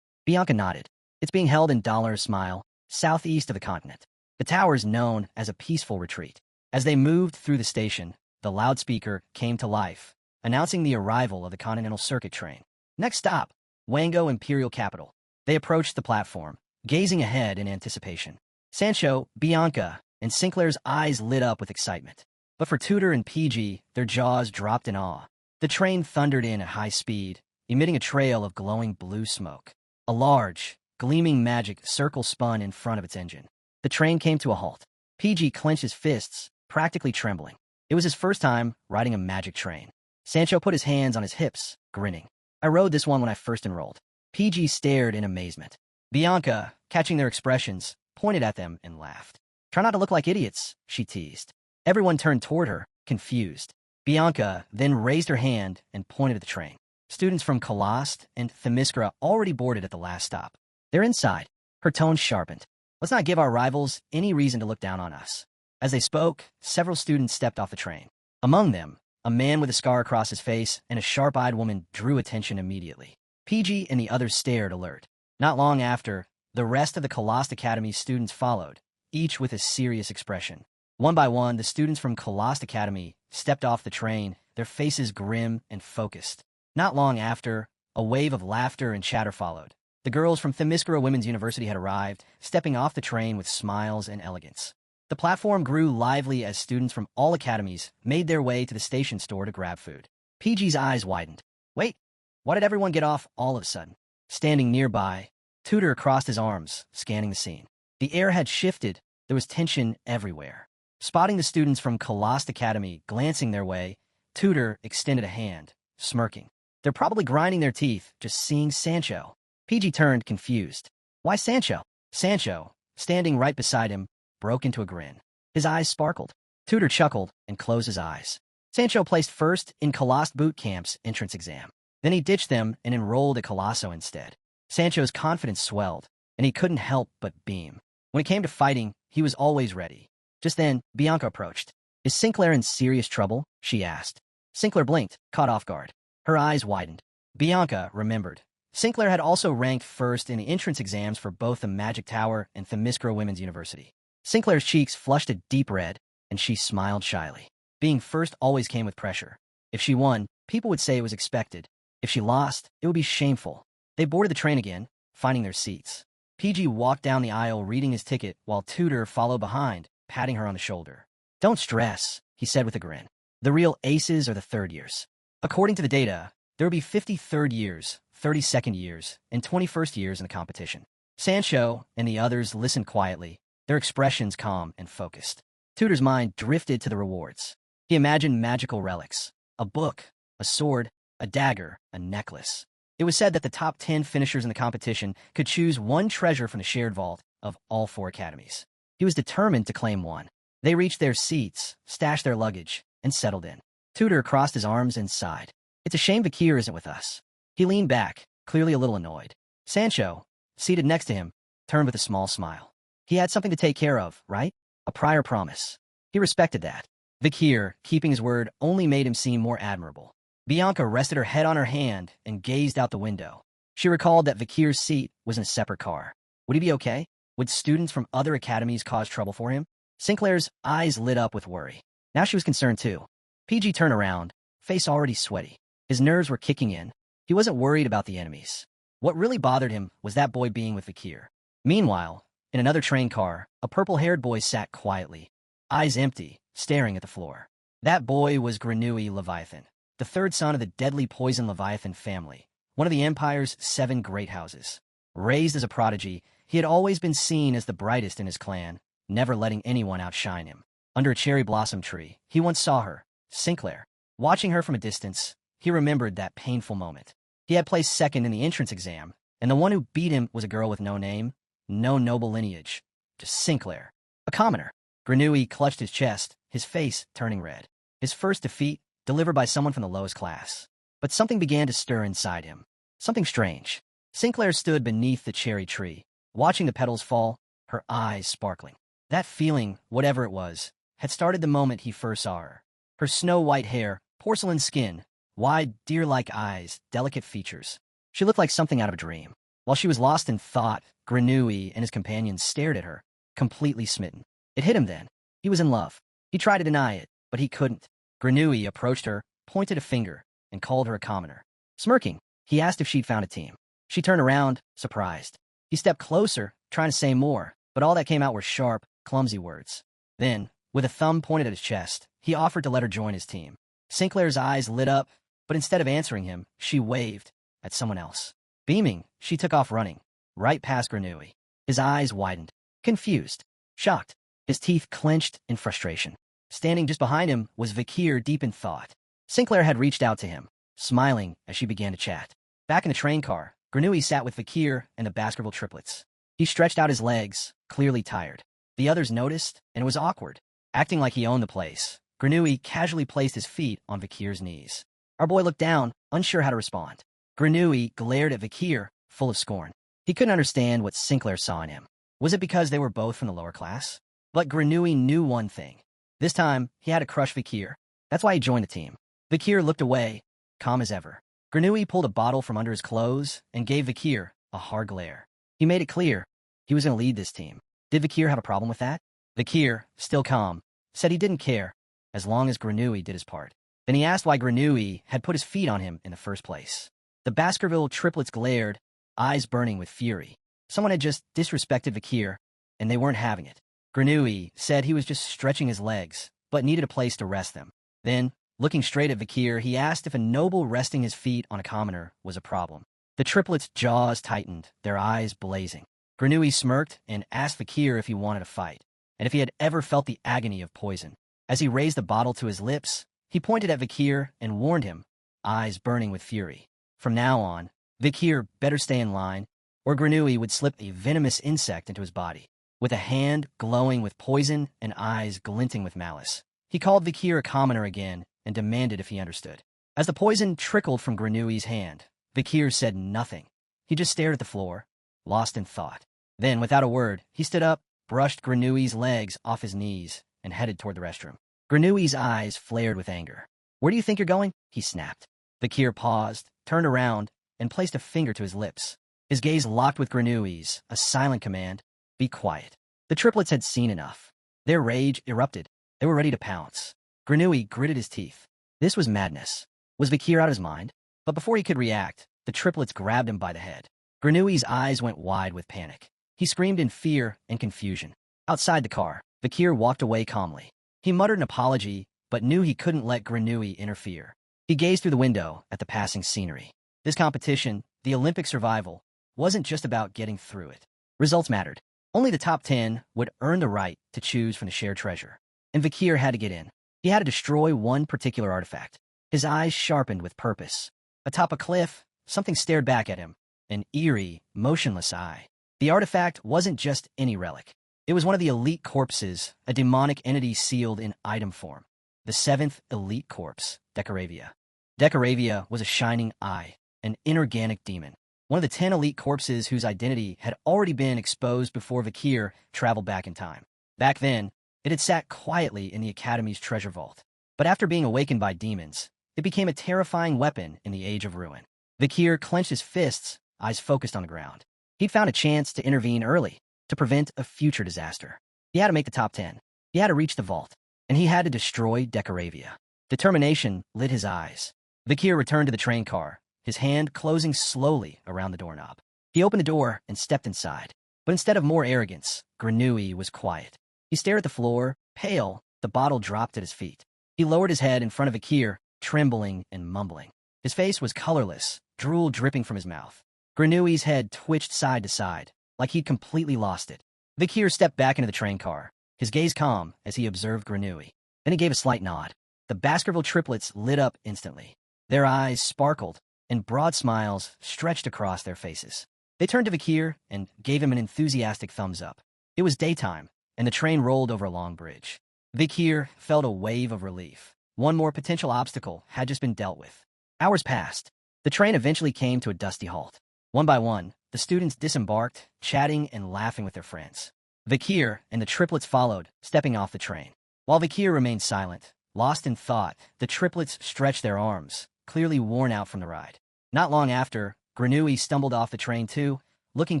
Bianca nodded. It's being held in Dollar's Smile, southeast of the continent. The tower's known as a peaceful retreat. As they moved through the station, the loudspeaker came to life, announcing the arrival of the Continental Circuit train. Next stop, Wango Imperial Capital. They approached the platform, gazing ahead in anticipation. Sancho, Bianca, and Sinclair's eyes lit up with excitement. But for Tutor and PG, their jaws dropped in awe. The train thundered in at high speed, emitting a trail of glowing blue smoke. A large, gleaming magic circle spun in front of its engine. The train came to a halt. PG clenched his fists, practically trembling. It was his first time riding a magic train. Sancho put his hands on his hips, grinning. I rode this one when I first enrolled. PG stared in amazement. Bianca, catching their expressions, pointed at them and laughed. Try not to look like idiots, she teased. Everyone turned toward her, confused. Bianca then raised her hand and pointed at the train. Students from Colost and Themyscira already boarded at the last stop. They're inside. Her tone sharpened. Let's not give our rivals any reason to look down on us. As they spoke, several students stepped off the train. Among them, a man with a scar across his face and a sharp-eyed woman drew attention immediately. PG and the others stared alert. Not long after, the rest of the Colost Academy's students followed, each with a serious expression. One by one, the students from Colost Academy stepped off the train, their faces grim and focused. Not long after, a wave of laughter and chatter followed. The girls from Themyscira Women's University had arrived, stepping off the train with smiles and elegance. The platform grew lively as students from all academies made their way to the station store to grab food. PG's eyes widened. Wait, why did everyone get off all of a sudden? Standing nearby, Tutor crossed his arms, scanning the scene. The air had shifted. There was tension everywhere. Spotting the students from Colost Academy glancing their way, Tutor extended a hand, smirking. They're probably grinding their teeth just seeing Sancho. PG turned, confused. Why Sancho? Sancho, standing right beside him, broke into a grin. His eyes sparkled. Tutor chuckled and closed his eyes. Sancho placed first in Colost Boot Camp's entrance exam. Then he ditched them and enrolled at Colosso instead. Sancho's confidence swelled, and he couldn't help but beam. When it came to fighting, he was always ready. Just then, Bianca approached. Is Sinclair in serious trouble? She asked. Sinclair blinked, caught off guard. Her eyes widened. Bianca remembered. Sinclair had also ranked first in the entrance exams for both the Magic Tower and Themyscira Women's University. Sinclair's cheeks flushed a deep red, and she smiled shyly. Being first always came with pressure. If she won, people would say it was expected. If she lost, it would be shameful. They boarded the train again, finding their seats. PG walked down the aisle reading his ticket while Tutor followed behind, patting her on the shoulder. Don't stress, he said with a grin. The real aces are the third years. According to the data, there will be 50 third years, 32nd years, and 21st years in the competition. Sancho and the others listened quietly, their expressions calm and focused. Tutor's mind drifted to the rewards. He imagined magical relics, a book, a sword, a dagger, a necklace. It was said that the top 10 finishers in the competition could choose one treasure from the shared vault of all 4 academies. He was determined to claim one. They reached their seats, stashed their luggage, and settled in. Tutor crossed his arms and sighed. It's a shame Vakir isn't with us. He leaned back, clearly a little annoyed. Sancho, seated next to him, turned with a small smile. He had something to take care of, right? A prior promise. He respected that. Vakir, keeping his word, only made him seem more admirable. Bianca rested her head on her hand and gazed out the window. She recalled that Vakir's seat was in a separate car. Would he be okay? Would students from other academies cause trouble for him? Sinclair's eyes lit up with worry. Now she was concerned too. PG turned around, face already sweaty. His nerves were kicking in. He wasn't worried about the enemies. What really bothered him was that boy being with Vakir. Meanwhile, in another train car, a purple-haired boy sat quietly, eyes empty, staring at the floor. That boy was Granui Leviathan, the third son of the deadly poison Leviathan family, one of the Empire's 7 great houses. Raised as a prodigy, he had always been seen as the brightest in his clan, never letting anyone outshine him. Under a cherry blossom tree, he once saw her, Sinclair. Watching her from a distance, he remembered that painful moment. He had placed second in the entrance exam, and the one who beat him was a girl with no name, no noble lineage, just Sinclair, a commoner. Granui clutched his chest, his face turning red. His first defeat, delivered by someone from the lowest class. But something began to stir inside him. Something strange. Sinclair stood beneath the cherry tree, watching the petals fall, her eyes sparkling. That feeling, whatever it was, had started the moment he first saw her. Her snow-white hair, porcelain skin, wide, deer-like eyes, delicate features. She looked like something out of a dream. While she was lost in thought, Granui and his companions stared at her, completely smitten. It hit him then. He was in love. He tried to deny it, but he couldn't. Granui approached her, pointed a finger, and called her a commoner. Smirking, he asked if she'd found a team. She turned around, surprised. He stepped closer, trying to say more, but all that came out were sharp, clumsy words. Then, with a thumb pointed at his chest, he offered to let her join his team. Sinclair's eyes lit up, but instead of answering him, she waved at someone else. Beaming, she took off running, right past Granui. His eyes widened, confused, shocked, his teeth clenched in frustration. Standing just behind him was Vakir, deep in thought. Sinclair had reached out to him, smiling as she began to chat. Back in the train car, Granui sat with Vakir and the Baskerville triplets. He stretched out his legs, clearly tired. The others noticed, and it was awkward. Acting like he owned the place, Granui casually placed his feet on Vakir's knees. Our boy looked down, unsure how to respond. Granui glared at Vakir, full of scorn. He couldn't understand what Sinclair saw in him. Was it because they were both from the lower class? But Granui knew one thing. This time, he had to crush Vakir. That's why he joined the team. Vakir looked away, calm as ever. Granui pulled a bottle from under his clothes and gave Vakir a hard glare. He made it clear he was going to lead this team. Did Vakir have a problem with that? Vakir, still calm, said he didn't care, as long as Granui did his part. Then he asked why Granui had put his feet on him in the first place. The Baskerville triplets glared, eyes burning with fury. Someone had just disrespected Vakir, and they weren't having it. Granui said he was just stretching his legs, but needed a place to rest them. Then, looking straight at Vakir, he asked if a noble resting his feet on a commoner was a problem. The triplets' jaws tightened, their eyes blazing. Granui smirked and asked Vakir if he wanted to fight, and if he had ever felt the agony of poison. As he raised the bottle to his lips, he pointed at Vakir and warned him, eyes burning with fury. From now on, Vakir better stay in line, or Granui would slip a venomous insect into his body. With a hand glowing with poison and eyes glinting with malice, he called Vakir a commoner again and demanded if he understood. As the poison trickled from Granui's hand, Vakir said nothing. He just stared at the floor, lost in thought. Then, without a word, he stood up, brushed Granui's legs off his knees, and headed toward the restroom. Granui's eyes flared with anger. "Where do you think you're going?" he snapped. Vakir paused, turned around, and placed a finger to his lips. His gaze locked with Granui's, a silent command. Be quiet. The triplets had seen enough. Their rage erupted. They were ready to pounce. Granui gritted his teeth. This was madness. Was Vakir out of his mind? But before he could react, the triplets grabbed him by the head. Granui's eyes went wide with panic. He screamed in fear and confusion. Outside the car, Vakir walked away calmly. He muttered an apology, but knew he couldn't let Granui interfere. He gazed through the window at the passing scenery. This competition, the Olympic survival, wasn't just about getting through it. Results mattered. Only the top 10 would earn the right to choose from the shared treasure. And Vikir had to get in. He had to destroy one particular artifact. His eyes sharpened with purpose. Atop a cliff, something stared back at him, an eerie, motionless eye. The artifact wasn't just any relic. It was one of the elite corpses, a demonic entity sealed in item form. The 7th elite corpse, Decoravia. Decoravia was a shining eye, an inorganic demon. One of the 10 elite corpses whose identity had already been exposed before Vikir traveled back in time. Back then, it had sat quietly in the Academy's treasure vault. But after being awakened by demons, it became a terrifying weapon in the Age of Ruin. Vikir clenched his fists, eyes focused on the ground. He'd found a chance to intervene early, to prevent a future disaster. He had to make the top 10. He had to reach the vault, and he had to destroy Decoravia. Determination lit his eyes. Vikir returned to the train car, his hand closing slowly around the doorknob. He opened the door and stepped inside. But instead of more arrogance, Granui was quiet. He stared at the floor, pale, the bottle dropped at his feet. He lowered his head in front of Vikir, trembling and mumbling. His face was colorless, drool dripping from his mouth. Granui's head twitched side to side, like he'd completely lost it. Vikir stepped back into the train car, his gaze calm as he observed Granui. Then he gave a slight nod. The Baskerville triplets lit up instantly. Their eyes sparkled, and broad smiles stretched across their faces. They turned to Vikir and gave him an enthusiastic thumbs up. It was daytime, and the train rolled over a long bridge. Vikir felt a wave of relief. One more potential obstacle had just been dealt with. Hours passed. The train eventually came to a dusty halt. One by one, the students disembarked, chatting and laughing with their friends. Vikir and the triplets followed, stepping off the train. While Vikir remained silent, lost in thought, the triplets stretched their arms, clearly worn out from the ride. Not long after, Granui stumbled off the train too, looking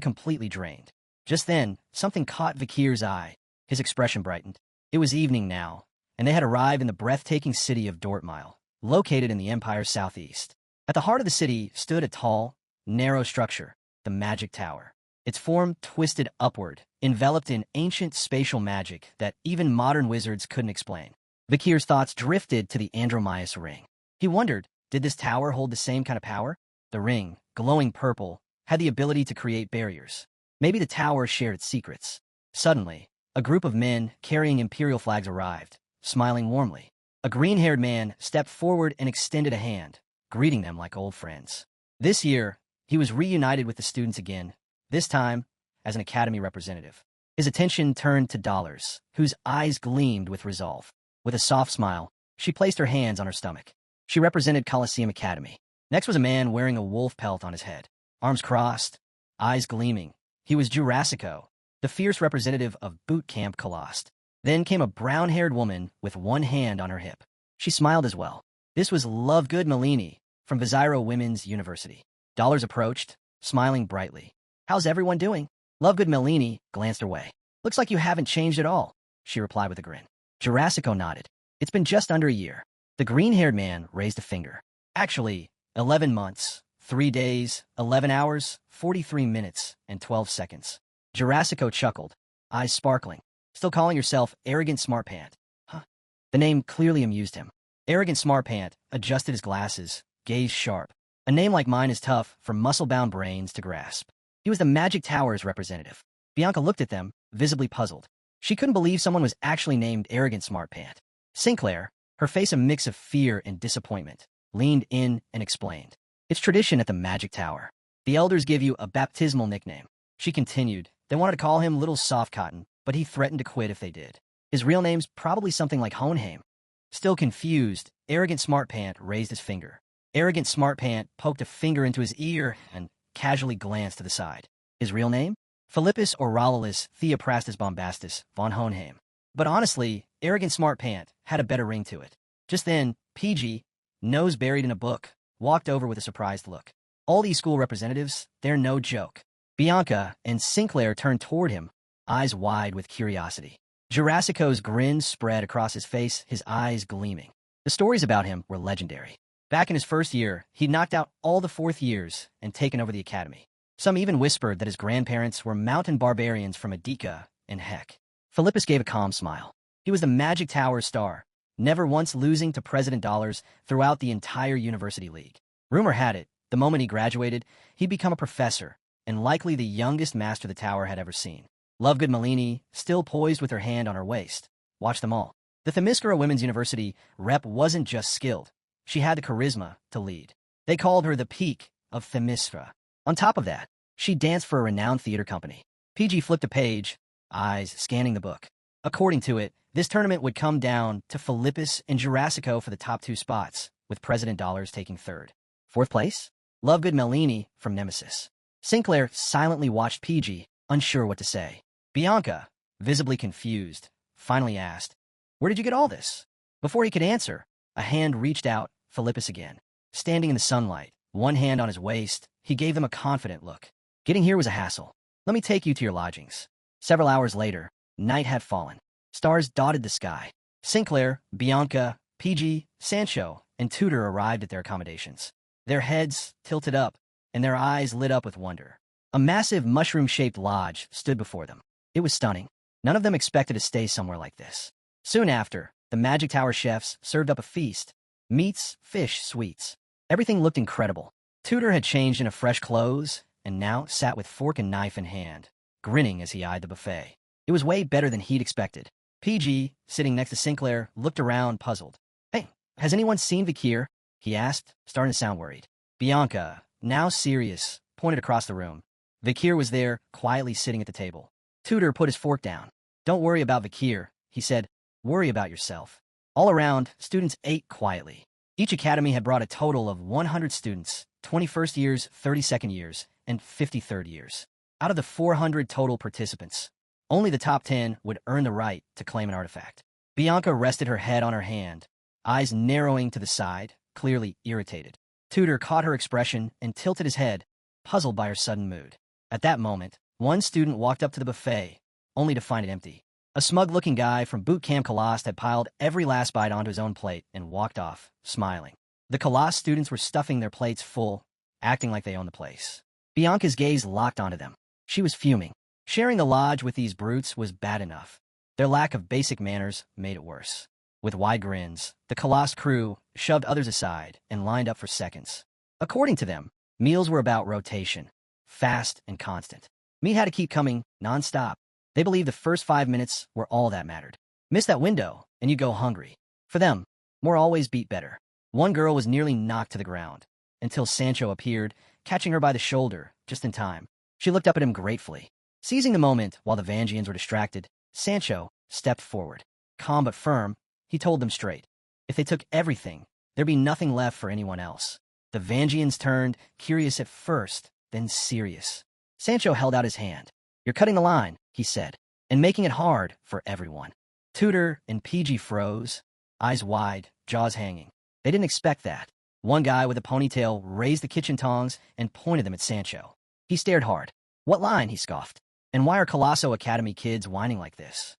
completely drained. Just then, something caught Vikir's eye. His expression brightened. It was evening now, and they had arrived in the breathtaking city of Dortmile, located in the Empire's southeast. At the heart of the city stood a tall, narrow structure, the Magic Tower. Its form twisted upward, enveloped in ancient spatial magic that even modern wizards couldn't explain. Vikir's thoughts drifted to the Andromaeus ring. He wondered, did this tower hold the same kind of power? The ring, glowing purple, had the ability to create barriers. Maybe the tower shared its secrets. Suddenly, a group of men carrying imperial flags arrived, smiling warmly. A green-haired man stepped forward and extended a hand, greeting them like old friends. This year, he was reunited with the students again, this time as an academy representative. His attention turned to Dollars, whose eyes gleamed with resolve. With a soft smile, she placed her hands on her stomach. She represented Coliseum Academy. Next was a man wearing a wolf pelt on his head, arms crossed, eyes gleaming. He was Jurassico, the fierce representative of Boot Camp Colost. Then came a brown-haired woman with one hand on her hip. She smiled as well. This was Lovegood Malini from Viziro Women's University. Dollars approached, smiling brightly. "How's everyone doing?" Lovegood Malini glanced her way. "Looks like you haven't changed at all," she replied with a grin. Jurassico nodded. "It's been just under a year." The green-haired man raised a finger. "Actually, 11 months, 3 days, 11 hours, 43 minutes, and 12 seconds. Jurassico chuckled, eyes sparkling. "Still calling yourself Arrogant Smart Pant, huh?" The name clearly amused him. Arrogant Smart Pant adjusted his glasses, gaze sharp. A name like mine is tough for muscle-bound brains to grasp. He was the Magic Tower's representative. Bianca looked at them, visibly puzzled. She couldn't believe someone was actually named Arrogant Smart Pant. Sinclair, her face a mix of fear and disappointment, leaned in and explained. "It's tradition at the Magic Tower. The elders give you a baptismal nickname." She continued. They wanted to call him Little Soft Cotton, but he threatened to quit if they did. His real name's probably something like Hohenheim. Still confused, Arrogant Smart Pant raised his finger. Arrogant Smart Pant poked a finger into his ear and casually glanced to the side. His real name? Philippus Aurelius Theophrastus Bombastus von Hohenheim. But honestly, Arrogant Smart Pant had a better ring to it. Just then, PG, nose buried in a book, walked over with a surprised look. All these school representatives, they're no joke. Bianca and Sinclair turned toward him, eyes wide with curiosity. Jurassico's grin spread across his face, his eyes gleaming. The stories about him were legendary. Back in his first year, he'd knocked out all the fourth years and taken over the academy. Some even whispered that his grandparents were mountain barbarians from Adica and Heck. Philippus gave a calm smile. He was the Magic Tower star, never once losing to President Dollars throughout the entire university league. Rumor had it, the moment he graduated, he'd become a professor, and likely the youngest master the tower had ever seen. Lovegood Malini, still poised with her hand on her waist, watched them all. The Themyscira Women's University rep wasn't just skilled. She had the charisma to lead. They called her the Peak of Themyscira. On top of that, she danced for a renowned theater company. PG flipped a page, eyes scanning the book. According to it, this tournament would come down to Philippus and Jurassico for the top 2 spots, with President Dollars taking 3rd. 4th place? Lovegood Melini from Nemesis. Sinclair silently watched PG, unsure what to say. Bianca, visibly confused, finally asked, "Where did you get all this?" Before he could answer, a hand reached out, Philippus again. Standing in the sunlight, one hand on his waist, he gave them a confident look. "Getting here was a hassle. Let me take you to your lodgings." Several hours later, night had fallen. Stars dotted the sky. Sinclair, Bianca, PG, Sancho, and Tudor arrived at their accommodations. Their heads tilted up, and their eyes lit up with wonder. A massive mushroom-shaped lodge stood before them. It was stunning. None of them expected to stay somewhere like this. Soon after, the Magic Tower chefs served up a feast. Meats, fish, sweets. Everything looked incredible. Tudor had changed into fresh clothes, and now sat with fork and knife in hand, grinning as he eyed the buffet. It was way better than he'd expected. PG, sitting next to Sinclair, looked around, puzzled. "Hey, has anyone seen Vikir?" he asked, starting to sound worried. Bianca, now serious, pointed across the room. Vikir was there, quietly sitting at the table. Tudor put his fork down. "Don't worry about Vikir," he said. "Worry about yourself." All around, students ate quietly. Each academy had brought a total of 100 students, 21st years, 32nd years, and 53rd years. Out of the 400 total participants, only the top 10 would earn the right to claim an artifact. Bianca rested her head on her hand, eyes narrowing to the side, clearly irritated. Tudor caught her expression and tilted his head, puzzled by her sudden mood. At that moment, one student walked up to the buffet, only to find it empty. A smug-looking guy from Boot Camp Colossus had piled every last bite onto his own plate and walked off, smiling. The Colossus students were stuffing their plates full, acting like they owned the place. Bianca's gaze locked onto them. She was fuming. Sharing the lodge with these brutes was bad enough. Their lack of basic manners made it worse. With wide grins, the Colossus crew shoved others aside and lined up for seconds. According to them, meals were about rotation, fast and constant. Meat had to keep coming, non-stop. They believed the first 5 minutes were all that mattered. Miss that window, and you go hungry. For them, more always beat better. One girl was nearly knocked to the ground, until Sancho appeared, catching her by the shoulder, just in time. She looked up at him gratefully. Seizing the moment while the Vangians were distracted, Sancho stepped forward. Calm but firm, he told them straight. If they took everything, there'd be nothing left for anyone else. The Vangians turned, curious at first, then serious. Sancho held out his hand. "You're cutting the line," he said, "and making it hard for everyone." Tudor and PG froze, eyes wide, jaws hanging. They didn't expect that. One guy with a ponytail raised the kitchen tongs and pointed them at Sancho. He stared hard. "What line?" he scoffed. "And why are Colosso Academy kids whining like this?"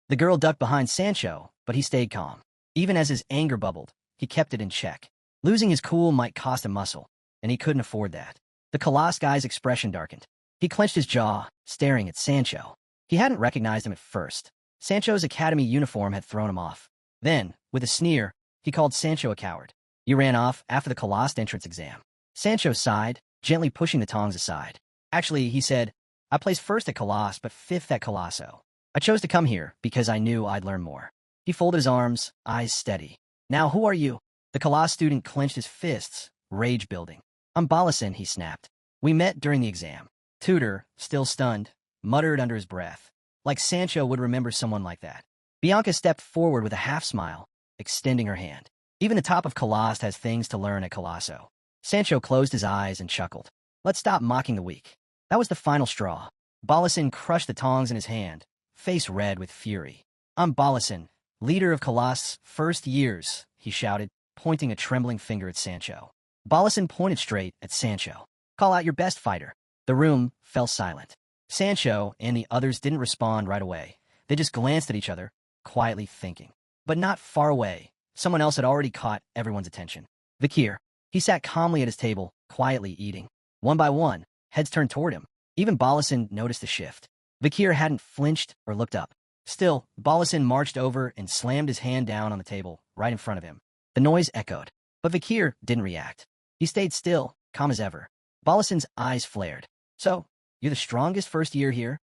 The girl ducked behind Sancho, but he stayed calm. Even as his anger bubbled, he kept it in check. Losing his cool might cost him muscle, and he couldn't afford that. The Colossus guy's expression darkened. He clenched his jaw, staring at Sancho. He hadn't recognized him at first. Sancho's academy uniform had thrown him off. Then, with a sneer, he called Sancho a coward. "You ran off after the Colossus entrance exam." Sancho sighed, gently pushing the tongs aside. "Actually," he said, "I placed first at Colossus, but 5th at Colosso. I chose to come here because I knew I'd learn more." He folded his arms, eyes steady. "Now who are you?" The Colossus student clenched his fists, rage building. "I'm Balasin," he snapped. "We met during the exam." Tudor, still stunned, muttered under his breath. Like Sancho would remember someone like that. Bianca stepped forward with a half-smile, extending her hand. "Even the top of Colossus has things to learn at Colosso." Sancho closed his eyes and chuckled. "Let's stop mocking the weak." That was the final straw. Balasin crushed the tongs in his hand, face red with fury. "I'm Balasin, leader of Colossus' first years," he shouted, pointing a trembling finger at Sancho. Balasin pointed straight at Sancho. "Call out your best fighter." The room fell silent. Sancho and the others didn't respond right away. They just glanced at each other, quietly thinking. But not far away, someone else had already caught everyone's attention. Vikir. He sat calmly at his table, quietly eating. One by one, heads turned toward him. Even Balasin noticed the shift. Vikir hadn't flinched or looked up. Still, Balasin marched over and slammed his hand down on the table right in front of him. The noise echoed, but Vikir didn't react. He stayed still, calm as ever. Balasin's eyes flared. So, you're the strongest first year here?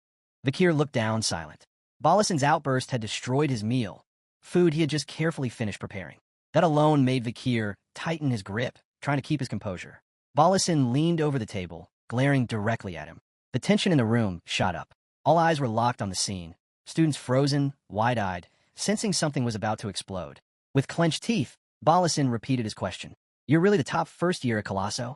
Vikir looked down, silent. Balasin's outburst had destroyed his meal, food he had just carefully finished preparing. That alone made Vikir tighten his grip, trying to keep his composure. Balasin leaned over the table, glaring directly at him. The tension in the room shot up. All eyes were locked on the scene, students frozen, wide-eyed, sensing something was about to explode. With clenched teeth, Balasin repeated his question. You're really the top first year at Colosso?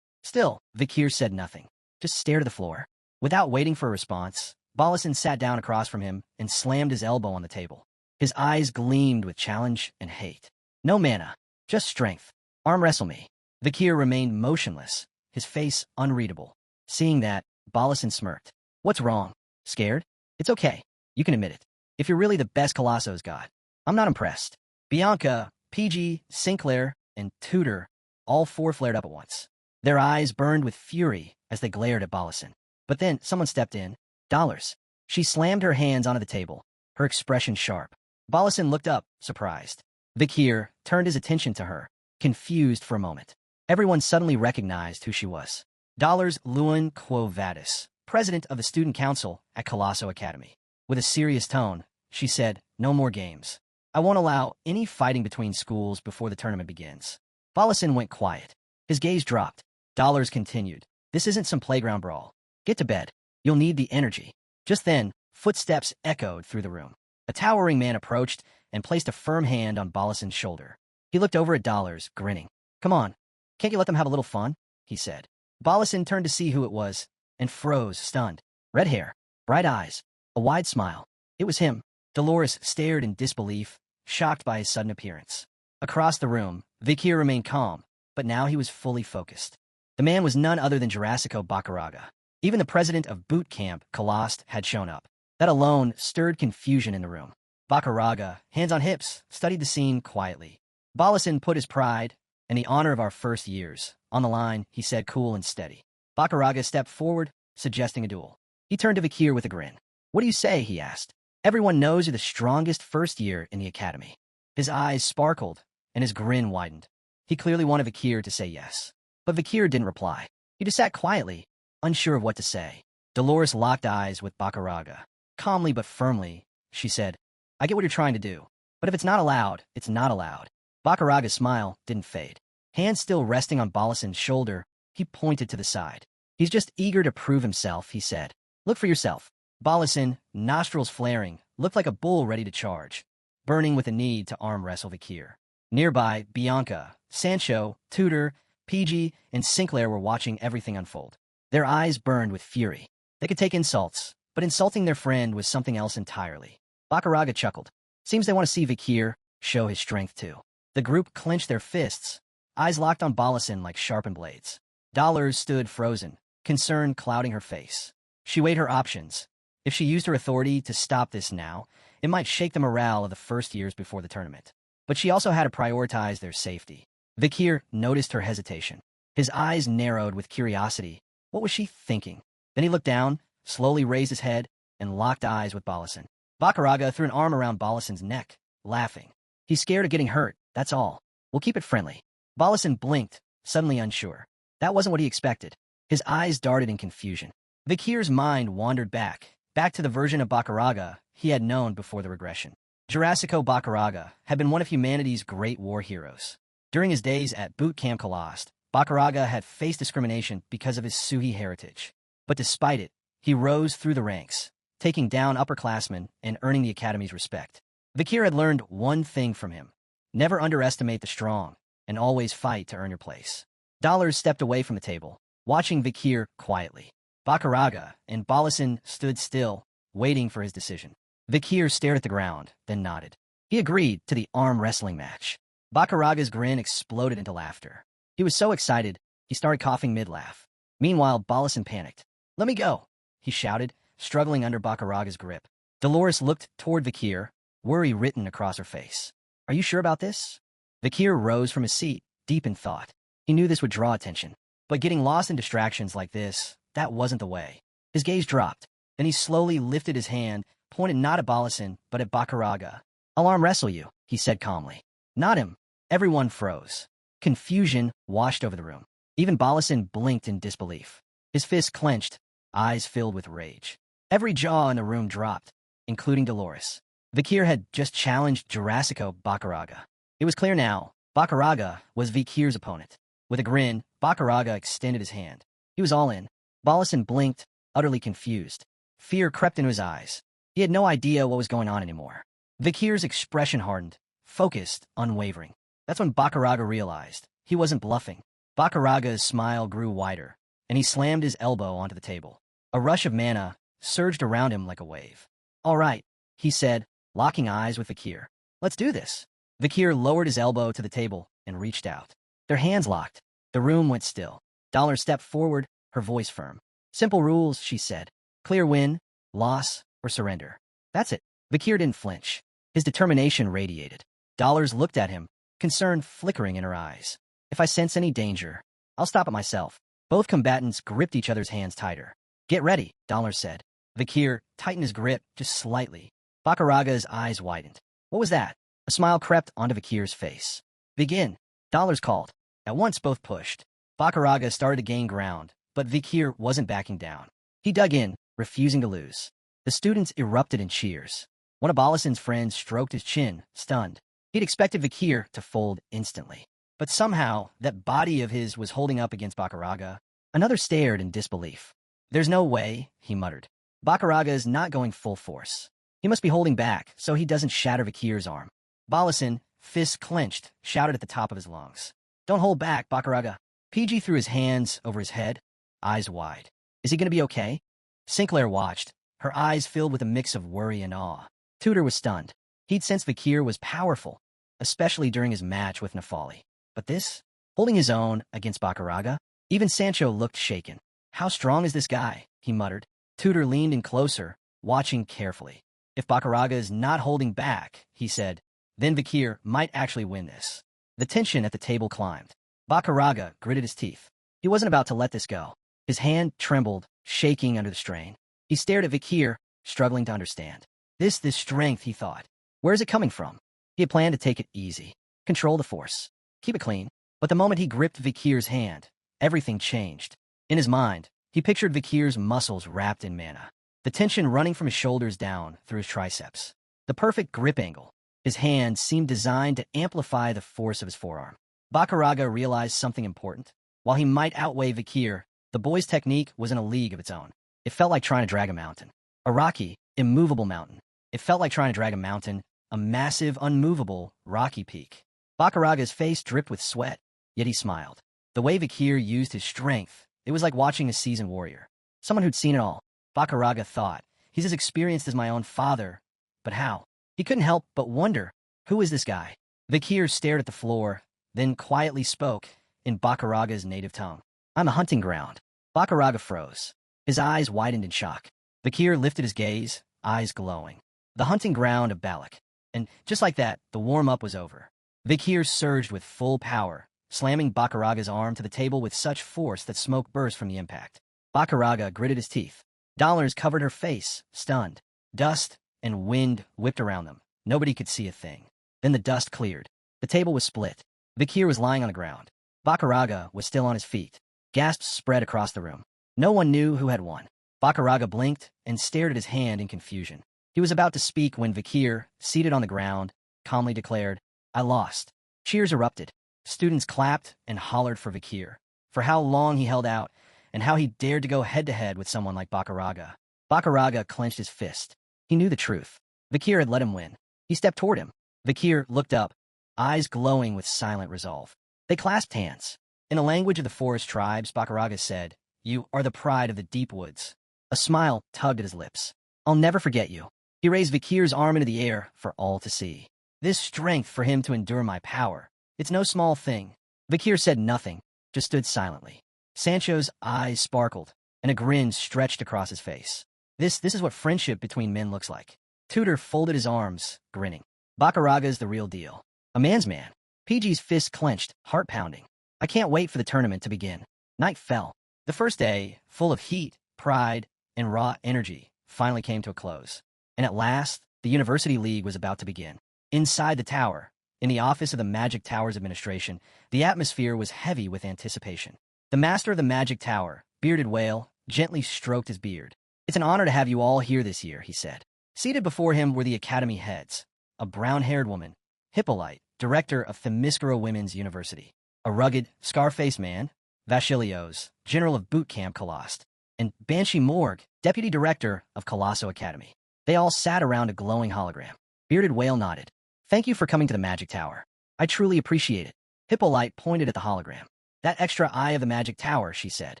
Still, Vikir said nothing, just stared at the floor. Without waiting for a response, Balasin sat down across from him and slammed his elbow on the table. His eyes gleamed with challenge and hate. No mana, just strength. Arm wrestle me. Vikir remained motionless, his face unreadable. Seeing that, Balasin smirked. What's wrong? Scared? It's okay. You can admit it. If you're really the best Colosso's got. I'm not impressed. Bianca, PG, Sinclair, and Tudor, all four flared up at once. Their eyes burned with fury as they glared at Balasin. But then someone stepped in. Dollars. She slammed her hands onto the table, her expression sharp. Balasin looked up, surprised. Vikir turned his attention to her, confused for a moment. Everyone suddenly recognized who she was. Dollars Luan Quo Vadis, president of the student council at Colosso Academy. With a serious tone, she said, no more games. I won't allow any fighting between schools before the tournament begins. Balasin went quiet. His gaze dropped. Dollars continued. This isn't some playground brawl. Get to bed. You'll need the energy. Just then, footsteps echoed through the room. A towering man approached and placed a firm hand on Balasin's shoulder. He looked over at Dollars, grinning. Come on, can't you let them have a little fun? He said. Balasin turned to see who it was and froze, stunned. Red hair, bright eyes, a wide smile. It was him. Dolores stared in disbelief, shocked by his sudden appearance. Across the room, Vikir remained calm, but now he was fully focused. The man was none other than Jurassico Bacaraga. Even the president of boot camp, Kalost, had shown up. That alone stirred confusion in the room. Bacaraga, hands on hips, studied the scene quietly. Balasin put his pride and the honor of our first years on the line, he said, cool and steady. Bacaraga stepped forward, suggesting a duel. He turned to Vikir with a grin. What do you say? He asked. Everyone knows you're the strongest first year in the academy. His eyes sparkled, and his grin widened. He clearly wanted Vikir to say yes. But Vikir didn't reply. He just sat quietly, unsure of what to say. Dolores locked eyes with Bacaraga. Calmly but firmly, she said, I get what you're trying to do, but if it's not allowed, it's not allowed. Bacaraga's smile didn't fade. Hands still resting on Balasin's shoulder, he pointed to the side. He's just eager to prove himself, he said. Look for yourself. Balasin, nostrils flaring, looked like a bull ready to charge, burning with the need to arm wrestle Vikir. Nearby, Bianca, Sancho, Tudor, PG, and Sinclair were watching everything unfold. Their eyes burned with fury. They could take insults, but insulting their friend was something else entirely. Bacaraga chuckled. Seems they want to see Vikir show his strength too. The group clenched their fists, eyes locked on Balasin like sharpened blades. Dollars stood frozen, concern clouding her face. She weighed her options. If she used her authority to stop this now, it might shake the morale of the first years before the tournament. But she also had to prioritize their safety. Vikir noticed her hesitation. His eyes narrowed with curiosity. What was she thinking? Then he looked down, slowly raised his head, and locked eyes with Balasin. Bacaraga threw an arm around Balasin's neck, laughing. He's scared of getting hurt, that's all. We'll keep it friendly. Balasin blinked, suddenly unsure. That wasn't what he expected. His eyes darted in confusion. Vikir's mind wandered back to the version of Bacaraga he had known before the regression. Jurassico Bacaraga had been one of humanity's great war heroes. During his days at Boot Camp Kalost, Bacaraga had faced discrimination because of his Suhi heritage. But despite it, he rose through the ranks, taking down upperclassmen and earning the Academy's respect. Vikir had learned one thing from him. Never underestimate the strong, and always fight to earn your place. Dollars stepped away from the table, watching Vikir quietly. Bacaraga and Balasin stood still, waiting for his decision. Vikir stared at the ground, then nodded. He agreed to the arm wrestling match. Bacaraga's grin exploded into laughter. He was so excited, he started coughing mid-laugh. Meanwhile, Balasin panicked. Let me go, he shouted, struggling under Bacaraga's grip. Dolores looked toward Vikir, worry written across her face. Are you sure about this? Vikir rose from his seat, deep in thought. He knew this would draw attention. But getting lost in distractions like this, that wasn't the way. His gaze dropped, then he slowly lifted his hand, pointed not at Balasan, but at Bakaraga. "I'll arm wrestle you," he said calmly. "Not him." Everyone froze. Confusion washed over the room. Even Balasan blinked in disbelief. His fists clenched, eyes filled with rage. Every jaw in the room dropped, including Dolores. Vikir had just challenged Jurassico Bakaraga. It was clear now, Bakaraga was Vikir's opponent. With a grin, Bakaraga extended his hand. He was all in. Balasan blinked, utterly confused. Fear crept into his eyes. He had no idea what was going on anymore. Vikir's expression hardened, focused, unwavering. That's when Bakaraga realized he wasn't bluffing. Bakaraga's smile grew wider, and he slammed his elbow onto the table. A rush of mana surged around him like a wave. "All right," he said, locking eyes with Vikir. "Let's do this." Vikir lowered his elbow to the table and reached out. Their hands locked. The room went still. Dollar stepped forward, her voice firm. "Simple rules," she said. "Clear win, loss, or surrender. That's it." Vikir didn't flinch. His determination radiated. Dollars looked at him, concern flickering in her eyes. "If I sense any danger, I'll stop it myself." Both combatants gripped each other's hands tighter. "Get ready," Dollars said. Vikir tightened his grip just slightly. Bakaraga's eyes widened. "What was that?" A smile crept onto Vikir's face. "Begin," Dollars called. At once both pushed. Bakaraga started to gain ground, but Vikir wasn't backing down. He dug in, refusing to lose. The students erupted in cheers. One of Balasan's friends stroked his chin, stunned. He'd expected Vikir to fold instantly. But somehow, that body of his was holding up against Bakaraga. Another stared in disbelief. "There's no way," he muttered. "Bakaraga is not going full force. He must be holding back so he doesn't shatter Vikir's arm." Balasan, fists clenched, shouted at the top of his lungs. "Don't hold back, Bakaraga." PG threw his hands over his head, eyes wide. "Is he going to be okay?" Sinclair watched, her eyes filled with a mix of worry and awe. Tudor was stunned. He'd sensed Vikir was powerful, especially during his match with Nefali. But this? Holding his own against Bakaraga? Even Sancho looked shaken. "How strong is this guy?" he muttered. Tudor leaned in closer, watching carefully. "If Bakaraga is not holding back," he said, "then Vikir might actually win this." The tension at the table climbed. Bakaraga gritted his teeth. He wasn't about to let this go. His hand trembled, shaking under the strain. He stared at Vikir, struggling to understand. This strength, he thought. Where is it coming from? He had planned to take it easy. Control the force. Keep it clean. But the moment he gripped Vikir's hand, everything changed. In his mind, he pictured Vikir's muscles wrapped in mana. The tension running from his shoulders down through his triceps. The perfect grip angle. His hand seemed designed to amplify the force of his forearm. Bakaraga realized something important. While he might outweigh Vikir, the boy's technique was in a league of its own. It felt like trying to drag a mountain. A rocky, immovable mountain. It felt like trying to drag a mountain, a massive, unmovable, rocky peak. Bakaraga's face dripped with sweat, yet he smiled. The way Vikir used his strength, it was like watching a seasoned warrior. Someone who'd seen it all. Bakaraga thought, he's as experienced as my own father. But how? He couldn't help but wonder, who is this guy? Vikir stared at the floor, then quietly spoke in Bakaraga's native tongue. "I'm a hunting ground." Bakaraga froze. His eyes widened in shock. Vikir lifted his gaze, eyes glowing. The hunting ground of Balak. And just like that, the warm-up was over. Vikir surged with full power, slamming Bakaraga's arm to the table with such force that smoke burst from the impact. Bakaraga gritted his teeth. Dollars covered her face, stunned. Dust and wind whipped around them. Nobody could see a thing. Then the dust cleared. The table was split. Vikir was lying on the ground. Bakaraga was still on his feet. Gasps spread across the room. No one knew who had won. Bakaraga blinked and stared at his hand in confusion. He was about to speak when Vikir, seated on the ground, calmly declared, "I lost." Cheers erupted. Students clapped and hollered for Vikir, for how long he held out, and how he dared to go head-to-head with someone like Bakaraga. Bakaraga clenched his fist. He knew the truth. Vikir had let him win. He stepped toward him. Vikir looked up, eyes glowing with silent resolve. They clasped hands. In the language of the forest tribes, Bakaraga said, "You are the pride of the deep woods." A smile tugged at his lips. "I'll never forget you." He raised Vikir's arm into the air for all to see. "This strength for him to endure my power. It's no small thing." Vikir said nothing, just stood silently. Sancho's eyes sparkled, and a grin stretched across his face. This is what friendship between men looks like. Tudor folded his arms, grinning. Bakaraga's the real deal. A man's man. PG's fist clenched, heart pounding. I can't wait for the tournament to begin. Night fell. The first day, full of heat, pride, and raw energy, finally came to a close. And at last, the University League was about to begin. Inside the tower, in the office of the Magic Tower's administration, the atmosphere was heavy with anticipation. The master of the Magic Tower, Bearded Whale, gently stroked his beard. "It's an honor to have you all here this year," he said. Seated before him were the academy heads, a brown-haired woman, Hippolyte, director of Themyscira Women's University, a rugged, scar-faced man, Vachilios, general of Boot Camp Colost, and Banshee Morg, deputy director of Colosso Academy. They all sat around a glowing hologram. Bearded Whale nodded. "Thank you for coming to the Magic Tower. I truly appreciate it." Hippolyte pointed at the hologram. "That extra eye of the Magic Tower," she said.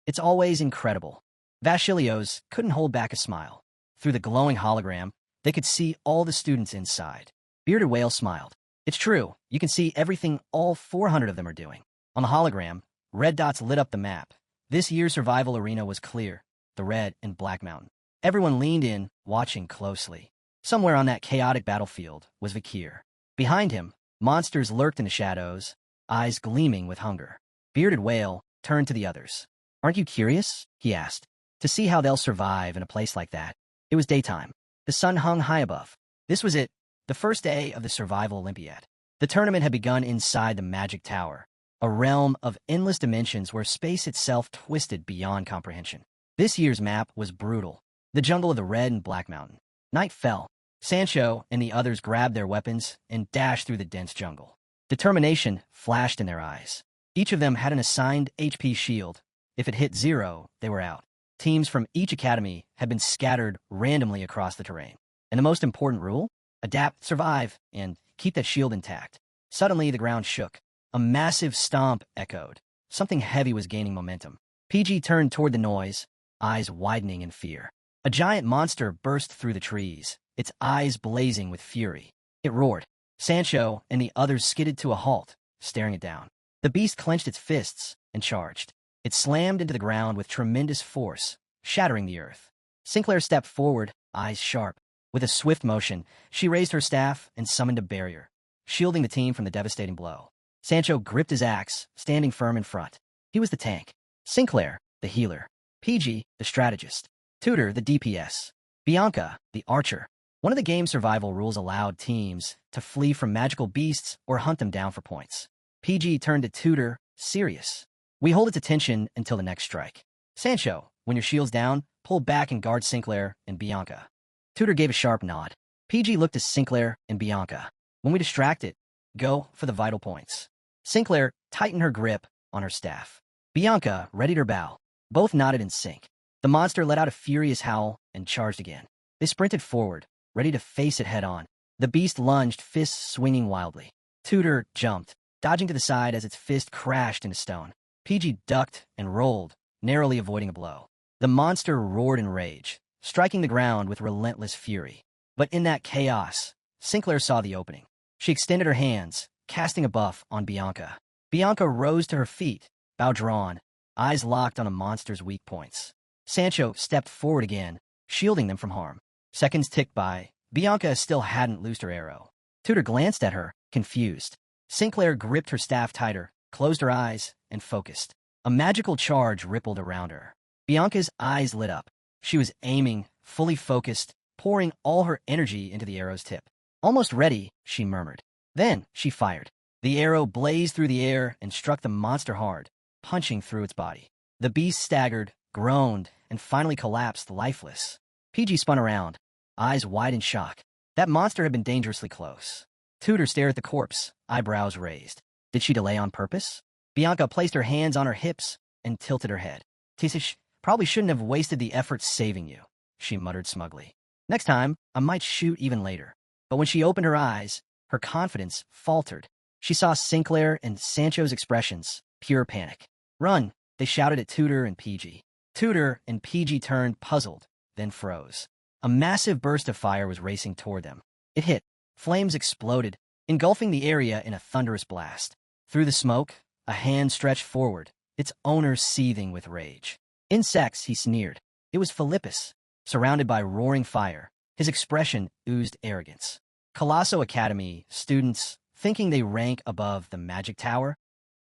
"It's always incredible." Vachilios couldn't hold back a smile. Through the glowing hologram, they could see all the students inside. Bearded Whale smiled. "It's true. You can see everything all 400 of them are doing." On the hologram, red dots lit up the map. This year's survival arena was clear, the red and black mountain. Everyone leaned in, watching closely. Somewhere on that chaotic battlefield was Vakir. Behind him, monsters lurked in the shadows, eyes gleaming with hunger. Bearded Whale turned to the others. "Aren't you curious?" he asked. "To see how they'll survive in a place like that." It was daytime. The sun hung high above. This was it, the first day of the Survival Olympiad. The tournament had begun inside the Magic Tower, a realm of endless dimensions where space itself twisted beyond comprehension. This year's map was brutal, the jungle of the Red and Black Mountain. Night fell. Sancho and the others grabbed their weapons and dashed through the dense jungle. Determination flashed in their eyes. Each of them had an assigned HP shield. If it hit 0, they were out. Teams from each academy had been scattered randomly across the terrain. And the most important rule? Adapt, survive, and keep that shield intact. Suddenly, the ground shook. A massive stomp echoed. Something heavy was gaining momentum. PG turned toward the noise, eyes widening in fear. A giant monster burst through the trees, its eyes blazing with fury. It roared. Sancho and the others skidded to a halt, staring it down. The beast clenched its fists and charged. It slammed into the ground with tremendous force, shattering the earth. Sinclair stepped forward, eyes sharp. With a swift motion, she raised her staff and summoned a barrier, shielding the team from the devastating blow. Sancho gripped his axe, standing firm in front. He was the tank. Sinclair, the healer. PG, the strategist. Tudor, the DPS. Bianca, the archer. One of the game's survival rules allowed teams to flee from magical beasts or hunt them down for points. PG turned to Tudor, serious. "We hold its attention until the next strike. Sancho, when your shield's down, pull back and guard Sinclair and Bianca." Tudor gave a sharp nod. PG looked to Sinclair and Bianca. "When we distract it, go for the vital points." Sinclair tightened her grip on her staff. Bianca readied her bow. Both nodded in sync. The monster let out a furious howl and charged again. They sprinted forward, ready to face it head-on. The beast lunged, fists swinging wildly. Tudor jumped, dodging to the side as its fist crashed into stone. PG ducked and rolled, narrowly avoiding a blow. The monster roared in rage, striking the ground with relentless fury. But in that chaos, Sinclair saw the opening. She extended her hands, casting a buff on Bianca. Bianca rose to her feet, bow drawn, eyes locked on the monster's weak points. Sancho stepped forward again, shielding them from harm. Seconds ticked by. Bianca still hadn't loosed her arrow. Tudor glanced at her, confused. Sinclair gripped her staff tighter, closed her eyes, and focused. A magical charge rippled around her. Bianca's eyes lit up. She was aiming, fully focused, pouring all her energy into the arrow's tip. "Almost ready," she murmured. Then she fired. The arrow blazed through the air and struck the monster hard, punching through its body. The beast staggered, groaned, and finally collapsed lifeless. PG spun around, eyes wide in shock. That monster had been dangerously close. Tudor stared at the corpse, eyebrows raised. Did she delay on purpose? Bianca placed her hands on her hips and tilted her head. "Tisish, probably shouldn't have wasted the effort saving you," she muttered smugly. "Next time, I might shoot even later." But when she opened her eyes, her confidence faltered. She saw Sinclair and Sancho's expressions, pure panic. "Run!" they shouted at Tudor and PG. Tudor and PG turned, puzzled, then froze. A massive burst of fire was racing toward them. It hit. Flames exploded, engulfing the area in a thunderous blast. Through the smoke, a hand stretched forward, its owner seething with rage. "Insects," he sneered. It was Philippus, surrounded by roaring fire. His expression oozed arrogance. Colosso Academy students, thinking they rank above the Magic Tower?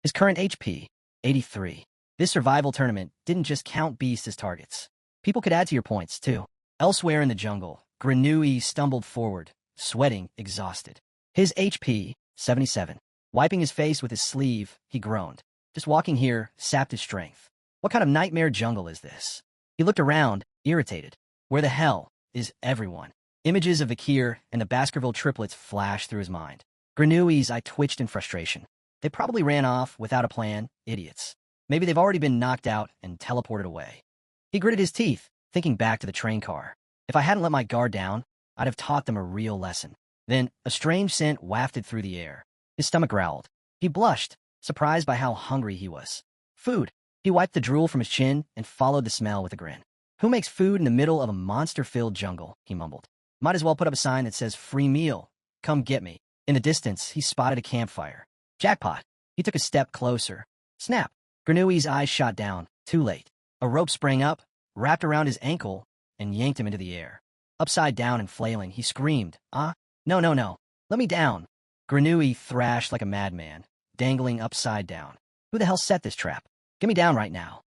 His current HP, 83. This survival tournament didn't just count beasts as targets. People could add to your points, too. Elsewhere in the jungle, Granui stumbled forward, sweating, exhausted. His HP, 77. Wiping his face with his sleeve, he groaned. Just walking here sapped his strength. What kind of nightmare jungle is this? He looked around, irritated. Where the hell is everyone? Images of Vakir and the Baskerville triplets flashed through his mind. Granui's eye twitched in frustration. They probably ran off without a plan, idiots. Maybe they've already been knocked out and teleported away. He gritted his teeth, thinking back to the train car. If I hadn't let my guard down, I'd have taught them a real lesson. Then, a strange scent wafted through the air. His stomach growled. He blushed, surprised by how hungry he was. Food. He wiped the drool from his chin and followed the smell with a grin. Who makes food in the middle of a monster-filled jungle? He mumbled. Might as well put up a sign that says, free meal. Come get me. In the distance, he spotted a campfire. Jackpot. He took a step closer. Snap. Granui's eyes shot down. Too late. A rope sprang up, wrapped around his ankle, and yanked him into the air. Upside down and flailing, he screamed, No, no, no. Let me down. Granui thrashed like a madman, dangling upside down. Who the hell set this trap? Get me down right now.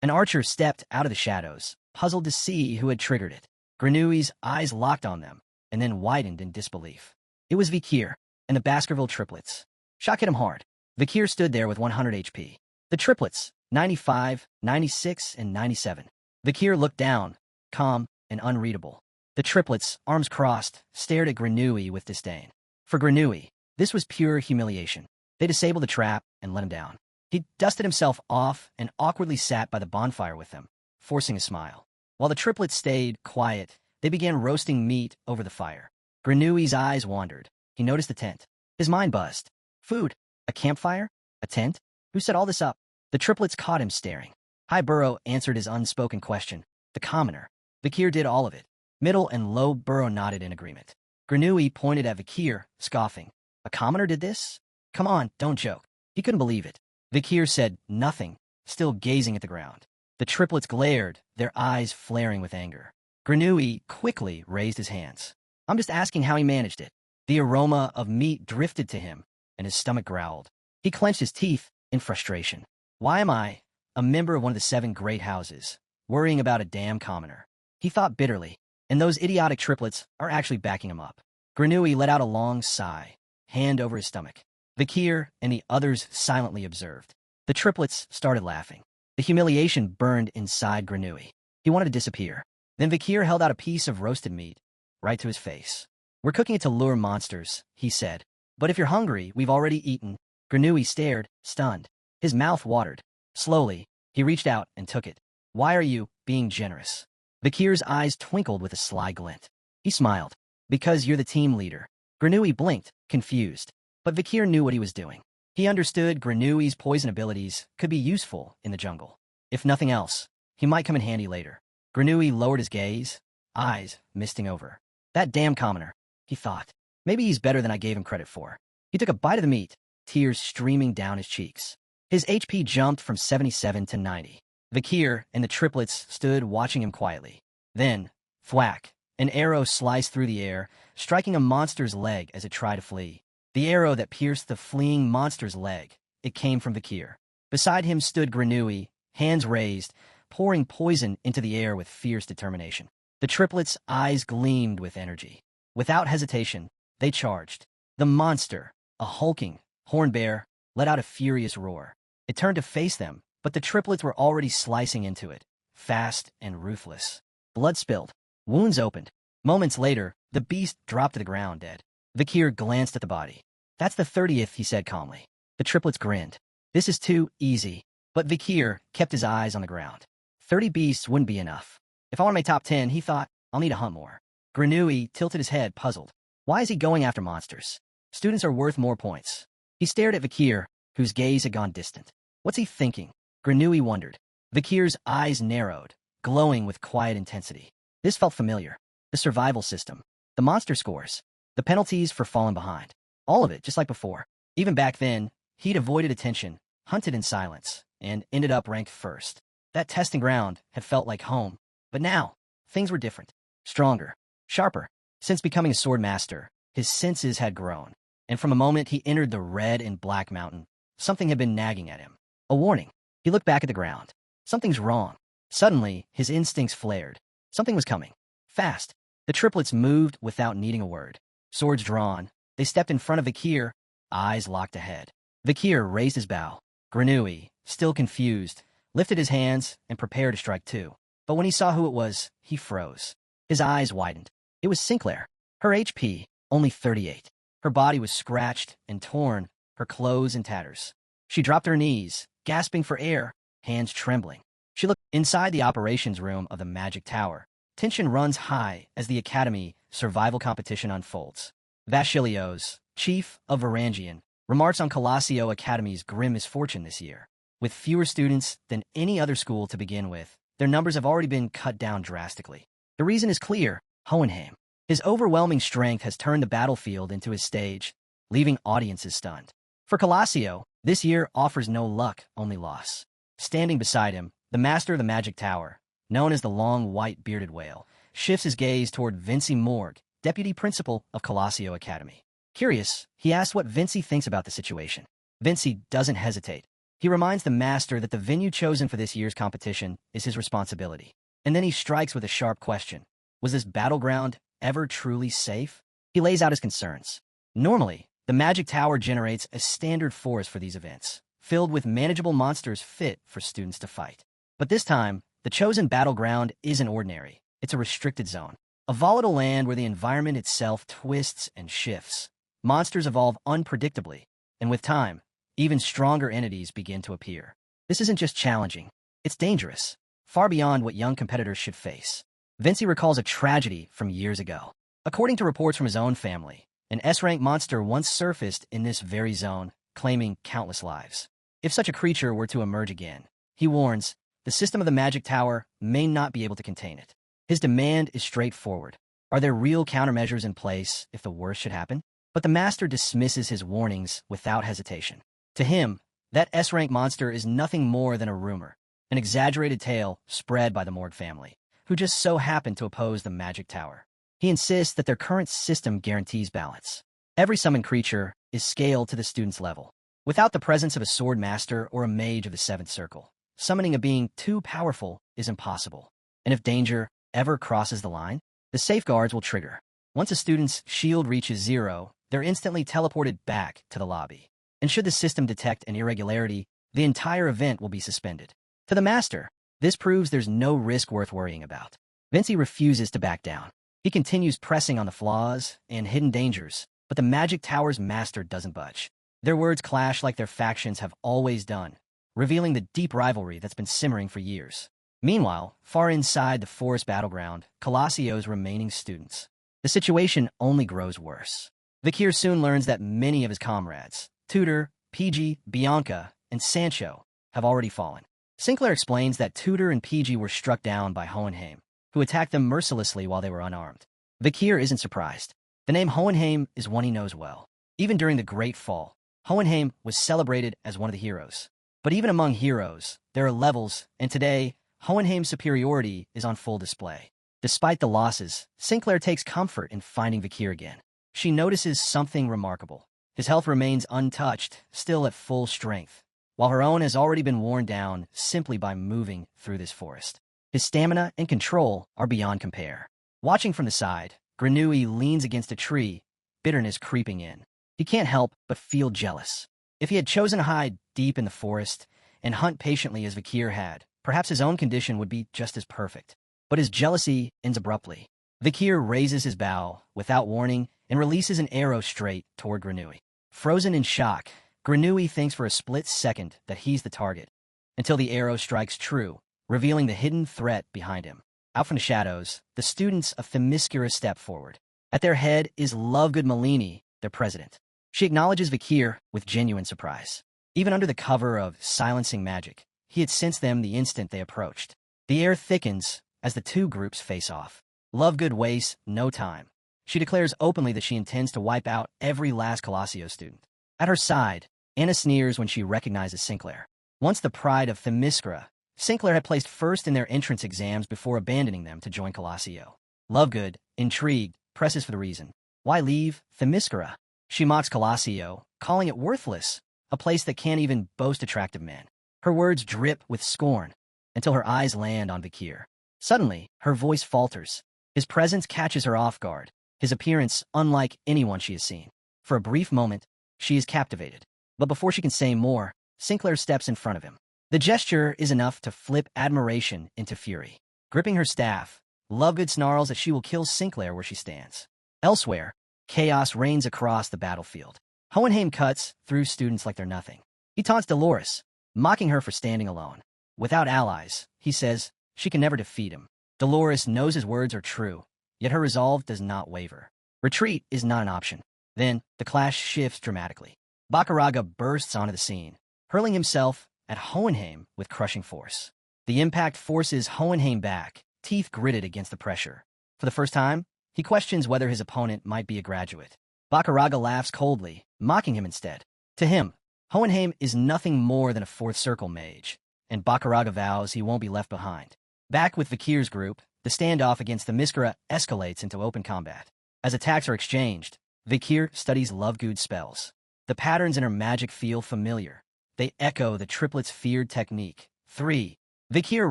An archer stepped out of the shadows, puzzled to see who had triggered it. Granui's eyes locked on them, and then widened in disbelief. It was Vakir and the Baskerville triplets. Shock hit him hard. Vakir stood there with 100 HP. The triplets, 95, 96, and 97. Vakir looked down, calm and unreadable. The triplets, arms crossed, stared at Granui with disdain. For Granui, this was pure humiliation. They disabled the trap and let him down. He dusted himself off and awkwardly sat by the bonfire with them, forcing a smile. While the triplets stayed quiet, they began roasting meat over the fire. Granui's eyes wandered. He noticed the tent. His mind buzzed. Food? A campfire? A tent? Who set all this up? The triplets caught him staring. High Burrow answered his unspoken question. The commoner. Vakir did all of it. Middle and Low Burrow nodded in agreement. Granui pointed at Vakir, scoffing. A commoner did this? Come on, don't joke. He couldn't believe it. Vakir said nothing, still gazing at the ground. The triplets glared, their eyes flaring with anger. Granui quickly raised his hands. I'm just asking how he managed it. The aroma of meat drifted to him, and his stomach growled. He clenched his teeth in frustration. Why am I, a member of one of the 7 great houses, worrying about a damn commoner? He thought bitterly, and those idiotic triplets are actually backing him up. Granui let out a long sigh, hand over his stomach. Vakir and the others silently observed. The triplets started laughing. The humiliation burned inside Granui. He wanted to disappear. Then Vakir held out a piece of roasted meat, right to his face. We're cooking it to lure monsters, he said. But if you're hungry, we've already eaten. Granui stared, stunned. His mouth watered. Slowly, he reached out and took it. Why are you being generous? Vakir's eyes twinkled with a sly glint. He smiled. Because you're the team leader. Granui blinked, confused. But Vakir knew what he was doing. He understood Granui's poison abilities could be useful in the jungle. If nothing else, he might come in handy later. Granui lowered his gaze, eyes misting over. That damn commoner, he thought. Maybe he's better than I gave him credit for. He took a bite of the meat, tears streaming down his cheeks. His HP jumped from 77 to 90. Vakir and the triplets stood watching him quietly. Then, thwack, an arrow sliced through the air, striking a monster's leg as it tried to flee. The arrow that pierced the fleeing monster's leg. It came from Vakir. Beside him stood Granui, hands raised, pouring poison into the air with fierce determination. The triplets' eyes gleamed with energy. Without hesitation, they charged. The monster, a hulking horned bear, let out a furious roar. It turned to face them, but the triplets were already slicing into it, fast and ruthless. Blood spilled. Wounds opened. Moments later, the beast dropped to the ground dead. Vakir glanced at the body. That's the 30th, he said calmly. The triplets grinned. This is too easy. But Vakir kept his eyes on the ground. 30 beasts wouldn't be enough. If I want to make top 10, he thought, I'll need to hunt more. Granui tilted his head, puzzled. Why is he going after monsters? Students are worth more points. He stared at Vakir, whose gaze had gone distant. What's he thinking? Granui wondered. Vakir's eyes narrowed, glowing with quiet intensity. This felt familiar. The survival system. The monster scores. The penalties for falling behind. All of it, just like before. Even back then, he'd avoided attention, hunted in silence, and ended up ranked first. That testing ground had felt like home. But now, things were different. Stronger. Sharper. Since becoming a sword master, his senses had grown. And from a moment he entered the red and black mountain, something had been nagging at him. A warning. He looked back at the ground. Something's wrong. Suddenly, his instincts flared. Something was coming. Fast. The triplets moved without needing a word. Swords drawn, they stepped in front of Vikir, eyes locked ahead. Vikir raised his bow. Granui, still confused, lifted his hands and prepared to strike too. But when he saw who it was, he froze. His eyes widened. It was Sinclair. Her HP, only 38. Her body was scratched and torn, her clothes in tatters. She dropped her knees, gasping for air, hands trembling. She looked inside the operations room of the Magic Tower. Tension runs high as the Academy survival competition unfolds. Vasilios, chief of Varangian, remarks on Colossio Academy's grim misfortune this year. With fewer students than any other school to begin with, their numbers have already been cut down drastically. The reason is clear: Hohenheim. His overwhelming strength has turned the battlefield into his stage, leaving audiences stunned. For Colossio, this year offers no luck, only loss. Standing beside him, the master of the Magic Tower, known as the Long White Bearded Whale, shifts his gaze toward Vinci Morgue, deputy principal of Colossio Academy. Curious, he asks what Vinci thinks about the situation. Vinci doesn't hesitate. He reminds the master that the venue chosen for this year's competition is his responsibility. And then he strikes with a sharp question. Was this battleground ever truly safe? He lays out his concerns. Normally, the Magic Tower generates a standard force for these events, filled with manageable monsters fit for students to fight. But this time, the chosen battleground isn't ordinary. It's a restricted zone, a volatile land where the environment itself twists and shifts. Monsters evolve unpredictably, and with time, even stronger entities begin to appear. This isn't just challenging, it's dangerous, far beyond what young competitors should face. Vinci recalls a tragedy from years ago. According to reports from his own family, an S-rank monster once surfaced in this very zone, claiming countless lives. If such a creature were to emerge again, he warns, the system of the Magic Tower may not be able to contain it. His demand is straightforward. Are there real countermeasures in place if the worst should happen? But the master dismisses his warnings without hesitation. To him, that S-rank monster is nothing more than a rumor, an exaggerated tale spread by the Morgue family, who just so happen to oppose the Magic Tower. He insists that their current system guarantees balance. Every summoned creature is scaled to the student's level. Without the presence of a sword master or a mage of the seventh circle, summoning a being too powerful is impossible. And if danger ever crosses the line, the safeguards will trigger. Once a student's shield reaches 0, they're instantly teleported back to the lobby. And should the system detect an irregularity, the entire event will be suspended. To the master, this proves there's no risk worth worrying about. Vinci refuses to back down. He continues pressing on the flaws and hidden dangers, but the Magic Tower's master doesn't budge. Their words clash like their factions have always done, revealing the deep rivalry that's been simmering for years. Meanwhile, far inside the forest battleground, Colossio's remaining students. The situation only grows worse. Vikir soon learns that many of his comrades, Tudor, PG, Bianca, and Sancho, have already fallen. Sinclair explains that Tudor and PG were struck down by Hohenheim, who attacked them mercilessly while they were unarmed. Vikir isn't surprised. The name Hohenheim is one he knows well. Even during the Great Fall, Hohenheim was celebrated as one of the heroes. But even among heroes, there are levels, and today, Hohenheim's superiority is on full display. Despite the losses, Sinclair takes comfort in finding Vikir again. She notices something remarkable. His health remains untouched, still at full strength, while her own has already been worn down simply by moving through this forest. His stamina and control are beyond compare. Watching from the side, Granui leans against a tree, bitterness creeping in. He can't help but feel jealous. If he had chosen to hide deep in the forest and hunt patiently as Vikir had, perhaps his own condition would be just as perfect. But his jealousy ends abruptly. Vikir raises his bow without warning and releases an arrow straight toward Granui. Frozen in shock, Granui thinks for a split second that he's the target, until the arrow strikes true, revealing the hidden threat behind him. Out from the shadows, the students of Themyscira step forward. At their head is Lovegood Malini, their president. She acknowledges Vikir with genuine surprise. Even under the cover of silencing magic, he had sensed them the instant they approached. The air thickens as the two groups face off. Lovegood wastes no time. She declares openly that she intends to wipe out every last Colossio student. At her side, Anna sneers when she recognizes Sinclair. Once the pride of Themyscira, Sinclair had placed first in their entrance exams before abandoning them to join Colossio. Lovegood, intrigued, presses for the reason. Why leave Themyscira? She mocks Colossio, calling it worthless, a place that can't even boast attractive men. Her words drip with scorn, until her eyes land on Vikir. Suddenly, her voice falters. His presence catches her off guard, his appearance unlike anyone she has seen. For a brief moment, she is captivated. But before she can say more, Sinclair steps in front of him. The gesture is enough to flip admiration into fury. Gripping her staff, Lovegood snarls that she will kill Sinclair where she stands. Elsewhere, chaos reigns across the battlefield. Hohenheim cuts through students like they're nothing. He taunts Dolores, mocking her for standing alone. Without allies, he says, she can never defeat him. Dolores knows his words are true, yet her resolve does not waver. Retreat is not an option. Then, the clash shifts dramatically. Bakaraga bursts onto the scene, hurling himself at Hohenheim with crushing force. The impact forces Hohenheim back, teeth gritted against the pressure. For the first time, he questions whether his opponent might be a graduate. Bakaraga laughs coldly, mocking him instead. To him, Hohenheim is nothing more than a fourth circle mage, and Bakaraga vows he won't be left behind. Back with Vikir's group, the standoff against the Miskara escalates into open combat. As attacks are exchanged, Vikir studies Lovegood's spells. The patterns in her magic feel familiar. They echo the triplet's feared technique. 3. Vikir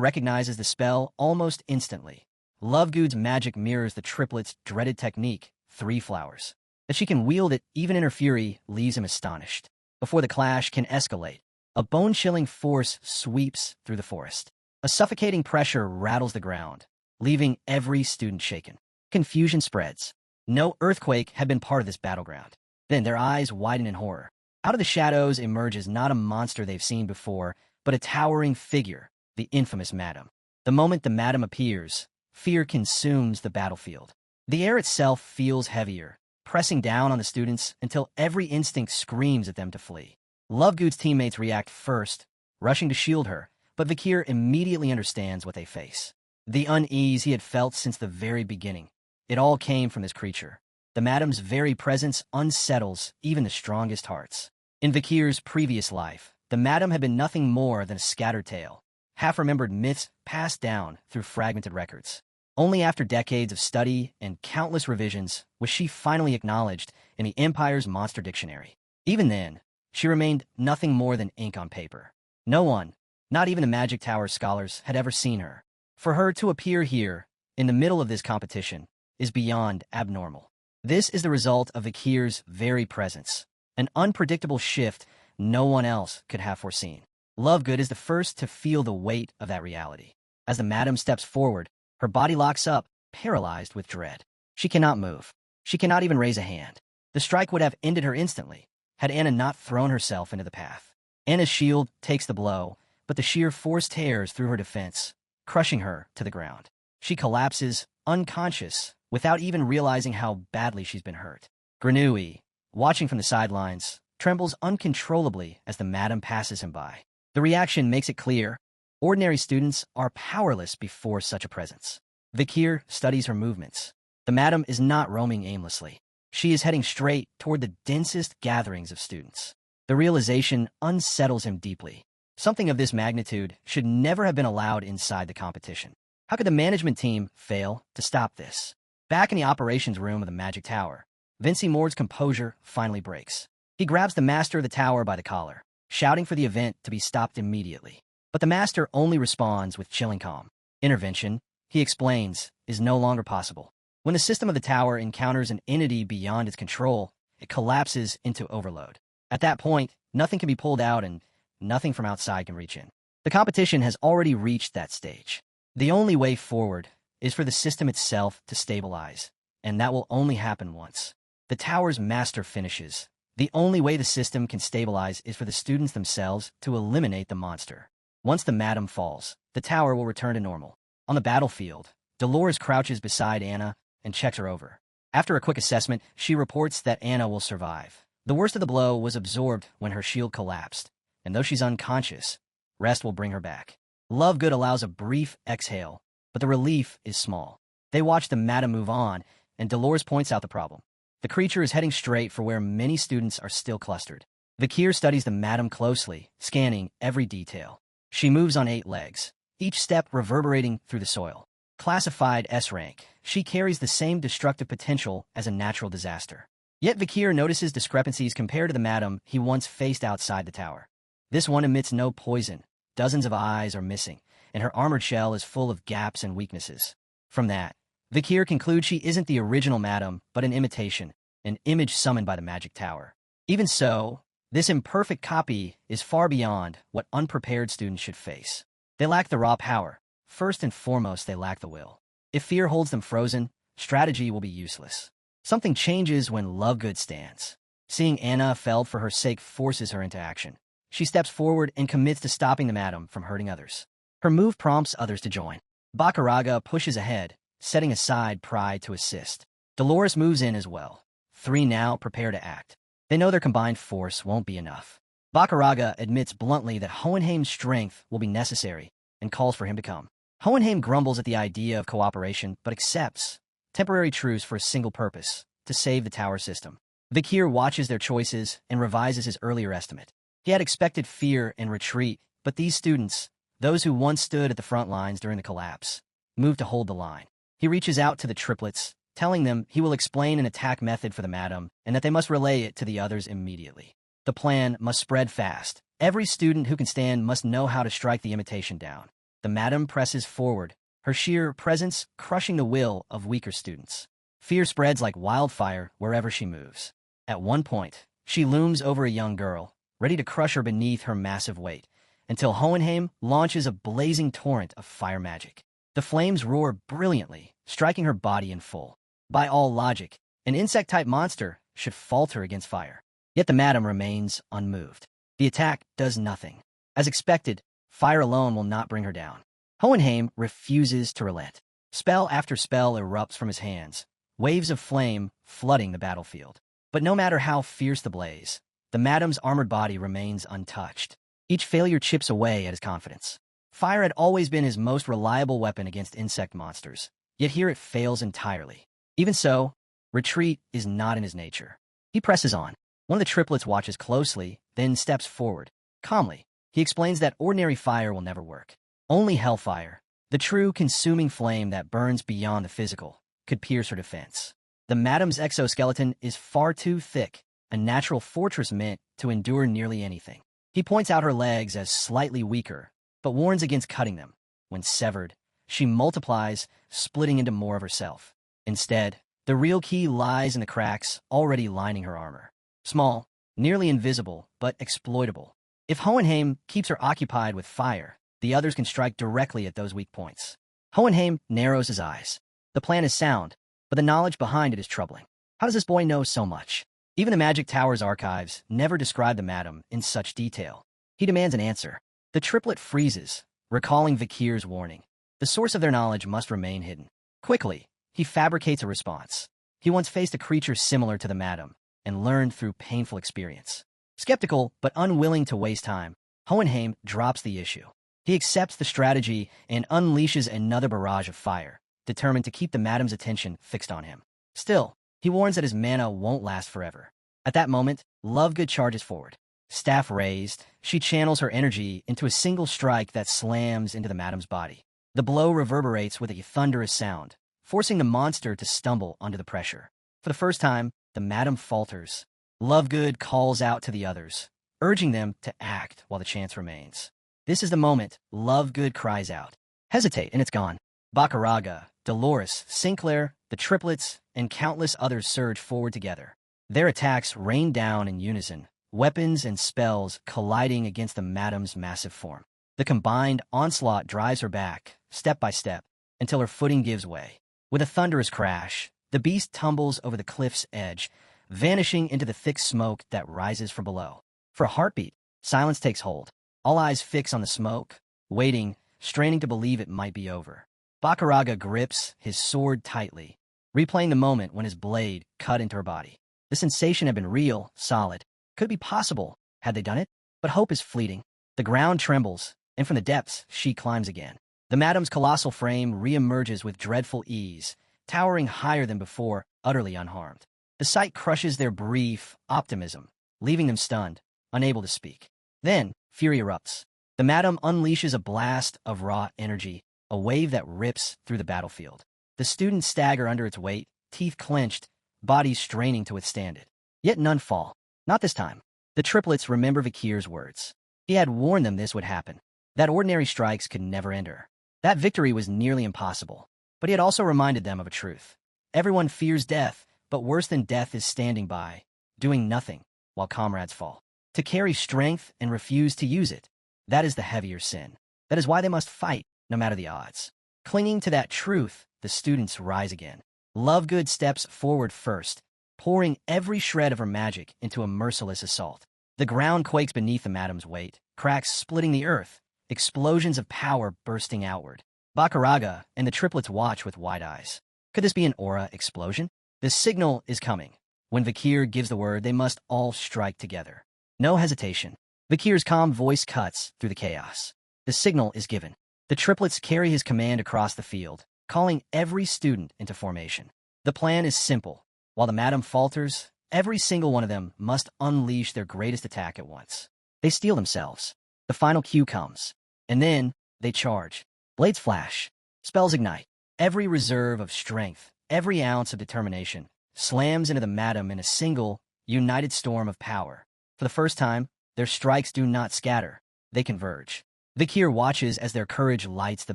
recognizes the spell almost instantly. Lovegood's magic mirrors the triplet's dreaded technique, 3 flowers. That she can wield it even in her fury leaves him astonished. Before the clash can escalate, a bone-chilling force sweeps through the forest. A suffocating pressure rattles the ground, leaving every student shaken. Confusion spreads. No earthquake had been part of this battleground. Then their eyes widen in horror. Out of the shadows emerges not a monster they've seen before, but a towering figure, the infamous Madam. The moment the Madam appears, fear consumes the battlefield. The air itself feels heavier, pressing down on the students until every instinct screams at them to flee. Lovegood's teammates react first, rushing to shield her, but Vikir immediately understands what they face. The unease he had felt since the very beginning. It all came from this creature. The Madam's very presence unsettles even the strongest hearts. In Vikir's previous life, the Madam had been nothing more than a scattered tale, half-remembered myths passed down through fragmented records. Only after decades of study and countless revisions was she finally acknowledged in the Empire's monster dictionary. Even then, she remained nothing more than ink on paper. No one, not even the Magic Tower scholars, had ever seen her. For her to appear here, in the middle of this competition, is beyond abnormal. This is the result of Vikir's very presence, an unpredictable shift no one else could have foreseen. Lovegood is the first to feel the weight of that reality. As the Madam steps forward, her body locks up, paralyzed with dread. She cannot move. She cannot even raise a hand. The strike would have ended her instantly, had Anna not thrown herself into the path. Anna's shield takes the blow, but the sheer force tears through her defense, crushing her to the ground. She collapses, unconscious, without even realizing how badly she's been hurt. Granui, watching from the sidelines, trembles uncontrollably as the Madam passes him by. The reaction makes it clear. Ordinary students are powerless before such a presence. Vikir studies her movements. The Madam is not roaming aimlessly. She is heading straight toward the densest gatherings of students. The realization unsettles him deeply. Something of this magnitude should never have been allowed inside the competition. How could the management team fail to stop this? Back in the operations room of the Magic Tower, Vinci Mord's composure finally breaks. He grabs the master of the tower by the collar, shouting for the event to be stopped immediately. But the master only responds with chilling calm. Intervention, he explains, is no longer possible. When the system of the tower encounters an entity beyond its control, it collapses into overload. At that point, nothing can be pulled out and nothing from outside can reach in. The competition has already reached that stage. The only way forward is for the system itself to stabilize, and that will only happen once. The tower's master finishes. The only way the system can stabilize is for the students themselves to eliminate the monster. Once the Madam falls, the tower will return to normal. On the battlefield, Dolores crouches beside Anna and checks her over. After a quick assessment, she reports that Anna will survive. The worst of the blow was absorbed when her shield collapsed, and though she's unconscious, rest will bring her back. Lovegood allows a brief exhale, but the relief is small. They watch the Madam move on, and Dolores points out the problem. The creature is heading straight for where many students are still clustered. Vikir studies the Madam closely, scanning every detail. She moves on 8 legs, each step reverberating through the soil. Classified S rank, she carries the same destructive potential as a natural disaster. Yet Vikir notices discrepancies compared to the Madam he once faced outside the tower. This one emits no poison, dozens of eyes are missing, and her armored shell is full of gaps and weaknesses. From that, Vikir concludes she isn't the original madam, but an imitation, an image summoned by the magic tower. Even so, this imperfect copy is far beyond what unprepared students should face. They lack the raw power. First and foremost, they lack the will. If fear holds them frozen, strategy will be useless. Something changes when Lovegood stands. Seeing Anna felled for her sake forces her into action. She steps forward and commits to stopping the madam from hurting others. Her move prompts others to join. Bakaraga pushes ahead, setting aside pride to assist. Dolores moves in as well. 3 now prepare to act. They know their combined force won't be enough. Bakaraga admits bluntly that Hohenheim's strength will be necessary and calls for him to come. Hohenheim grumbles at the idea of cooperation, but accepts temporary truce for a single purpose, to save the tower system. Vikir watches their choices and revises his earlier estimate. He had expected fear and retreat, but these students, those who once stood at the front lines during the collapse, moved to hold the line. He reaches out to the triplets, telling them he will explain an attack method for the madam and that they must relay it to the others immediately. The plan must spread fast. Every student who can stand must know how to strike the imitation down. The madam presses forward, her sheer presence crushing the will of weaker students. Fear spreads like wildfire wherever she moves. At one point, she looms over a young girl, ready to crush her beneath her massive weight, until Hohenheim launches a blazing torrent of fire magic. The flames roar brilliantly, striking her body in full. By all logic, an insect-type monster should falter against fire. Yet the madam remains unmoved. The attack does nothing. As expected, fire alone will not bring her down. Hohenheim refuses to relent. Spell after spell erupts from his hands, waves of flame flooding the battlefield. But no matter how fierce the blaze, the madam's armored body remains untouched. Each failure chips away at his confidence. Fire had always been his most reliable weapon against insect monsters, yet here it fails entirely. Even so, retreat is not in his nature. He presses on. One of the triplets watches closely, then steps forward. Calmly, he explains that ordinary fire will never work. Only hellfire, the true consuming flame that burns beyond the physical, could pierce her defense. The madam's exoskeleton is far too thick, a natural fortress meant to endure nearly anything. He points out her legs as slightly weaker, but warns against cutting them. When severed, she multiplies, splitting into more of herself. Instead, the real key lies in the cracks already lining her armor. Small, nearly invisible, but exploitable. If Hohenheim keeps her occupied with fire, the others can strike directly at those weak points. Hohenheim narrows his eyes. The plan is sound, but the knowledge behind it is troubling. How does this boy know so much? Even the Magic Tower's archives never describe the madam in such detail. He demands an answer. The triplet freezes, recalling Vikir's warning. The source of their knowledge must remain hidden. Quickly, he fabricates a response. He once faced a creature similar to the madam, and learned through painful experience. Skeptical, but unwilling to waste time, Hohenheim drops the issue. He accepts the strategy and unleashes another barrage of fire, determined to keep the madam's attention fixed on him. Still, he warns that his mana won't last forever. At that moment, Lovegood charges forward. Staff raised, she channels her energy into a single strike that slams into the madam's body. The blow reverberates with a thunderous sound, forcing the monster to stumble under the pressure. For the first time, the madam falters. Lovegood calls out to the others, urging them to act while the chance remains. This is the moment Lovegood cries out. Hesitate, and it's gone. Bakaraga, Dolores, Sinclair, the triplets, and countless others surge forward together. Their attacks rain down in unison, weapons and spells colliding against the madam's massive form. The combined onslaught drives her back, step by step, until her footing gives way. With a thunderous crash, the beast tumbles over the cliff's edge, vanishing into the thick smoke that rises from below. For a heartbeat, silence takes hold. All eyes fix on the smoke, waiting, straining to believe it might be over. Bakaraga grips his sword tightly, replaying the moment when his blade cut into her body. The sensation had been real, solid. Could be possible, had they done it? But hope is fleeting. The ground trembles, and from the depths, she climbs again. The madam's colossal frame reemerges with dreadful ease, towering higher than before, utterly unharmed. The sight crushes their brief optimism, leaving them stunned, unable to speak. Then, fury erupts. The madam unleashes a blast of raw energy, a wave that rips through the battlefield. The students stagger under its weight, teeth clenched, bodies straining to withstand it. Yet none fall. Not this time. The triplets remember Vikir's words. He had warned them this would happen, that ordinary strikes could never end her. That victory was nearly impossible. But he had also reminded them of a truth. Everyone fears death, but worse than death is standing by, doing nothing, while comrades fall. To carry strength and refuse to use it, that is the heavier sin. That is why they must fight, no matter the odds. Clinging to that truth, the students rise again. Lovegood steps forward first, pouring every shred of her magic into a merciless assault. The ground quakes beneath the madam's weight, cracks splitting the earth, explosions of power bursting outward. Bakuraga and the triplets watch with wide eyes. Could this be an aura explosion? The signal is coming. When Vikir gives the word, they must all strike together. No hesitation. Vikir's calm voice cuts through the chaos. The signal is given. The triplets carry his command across the field, calling every student into formation. The plan is simple. While the madam falters, every single one of them must unleash their greatest attack at once. They steel themselves. The final cue comes. And then, they charge. Blades flash. Spells ignite. Every reserve of strength, every ounce of determination, slams into the madam in a single, united storm of power. For the first time, their strikes do not scatter. They converge. Vikir watches as their courage lights the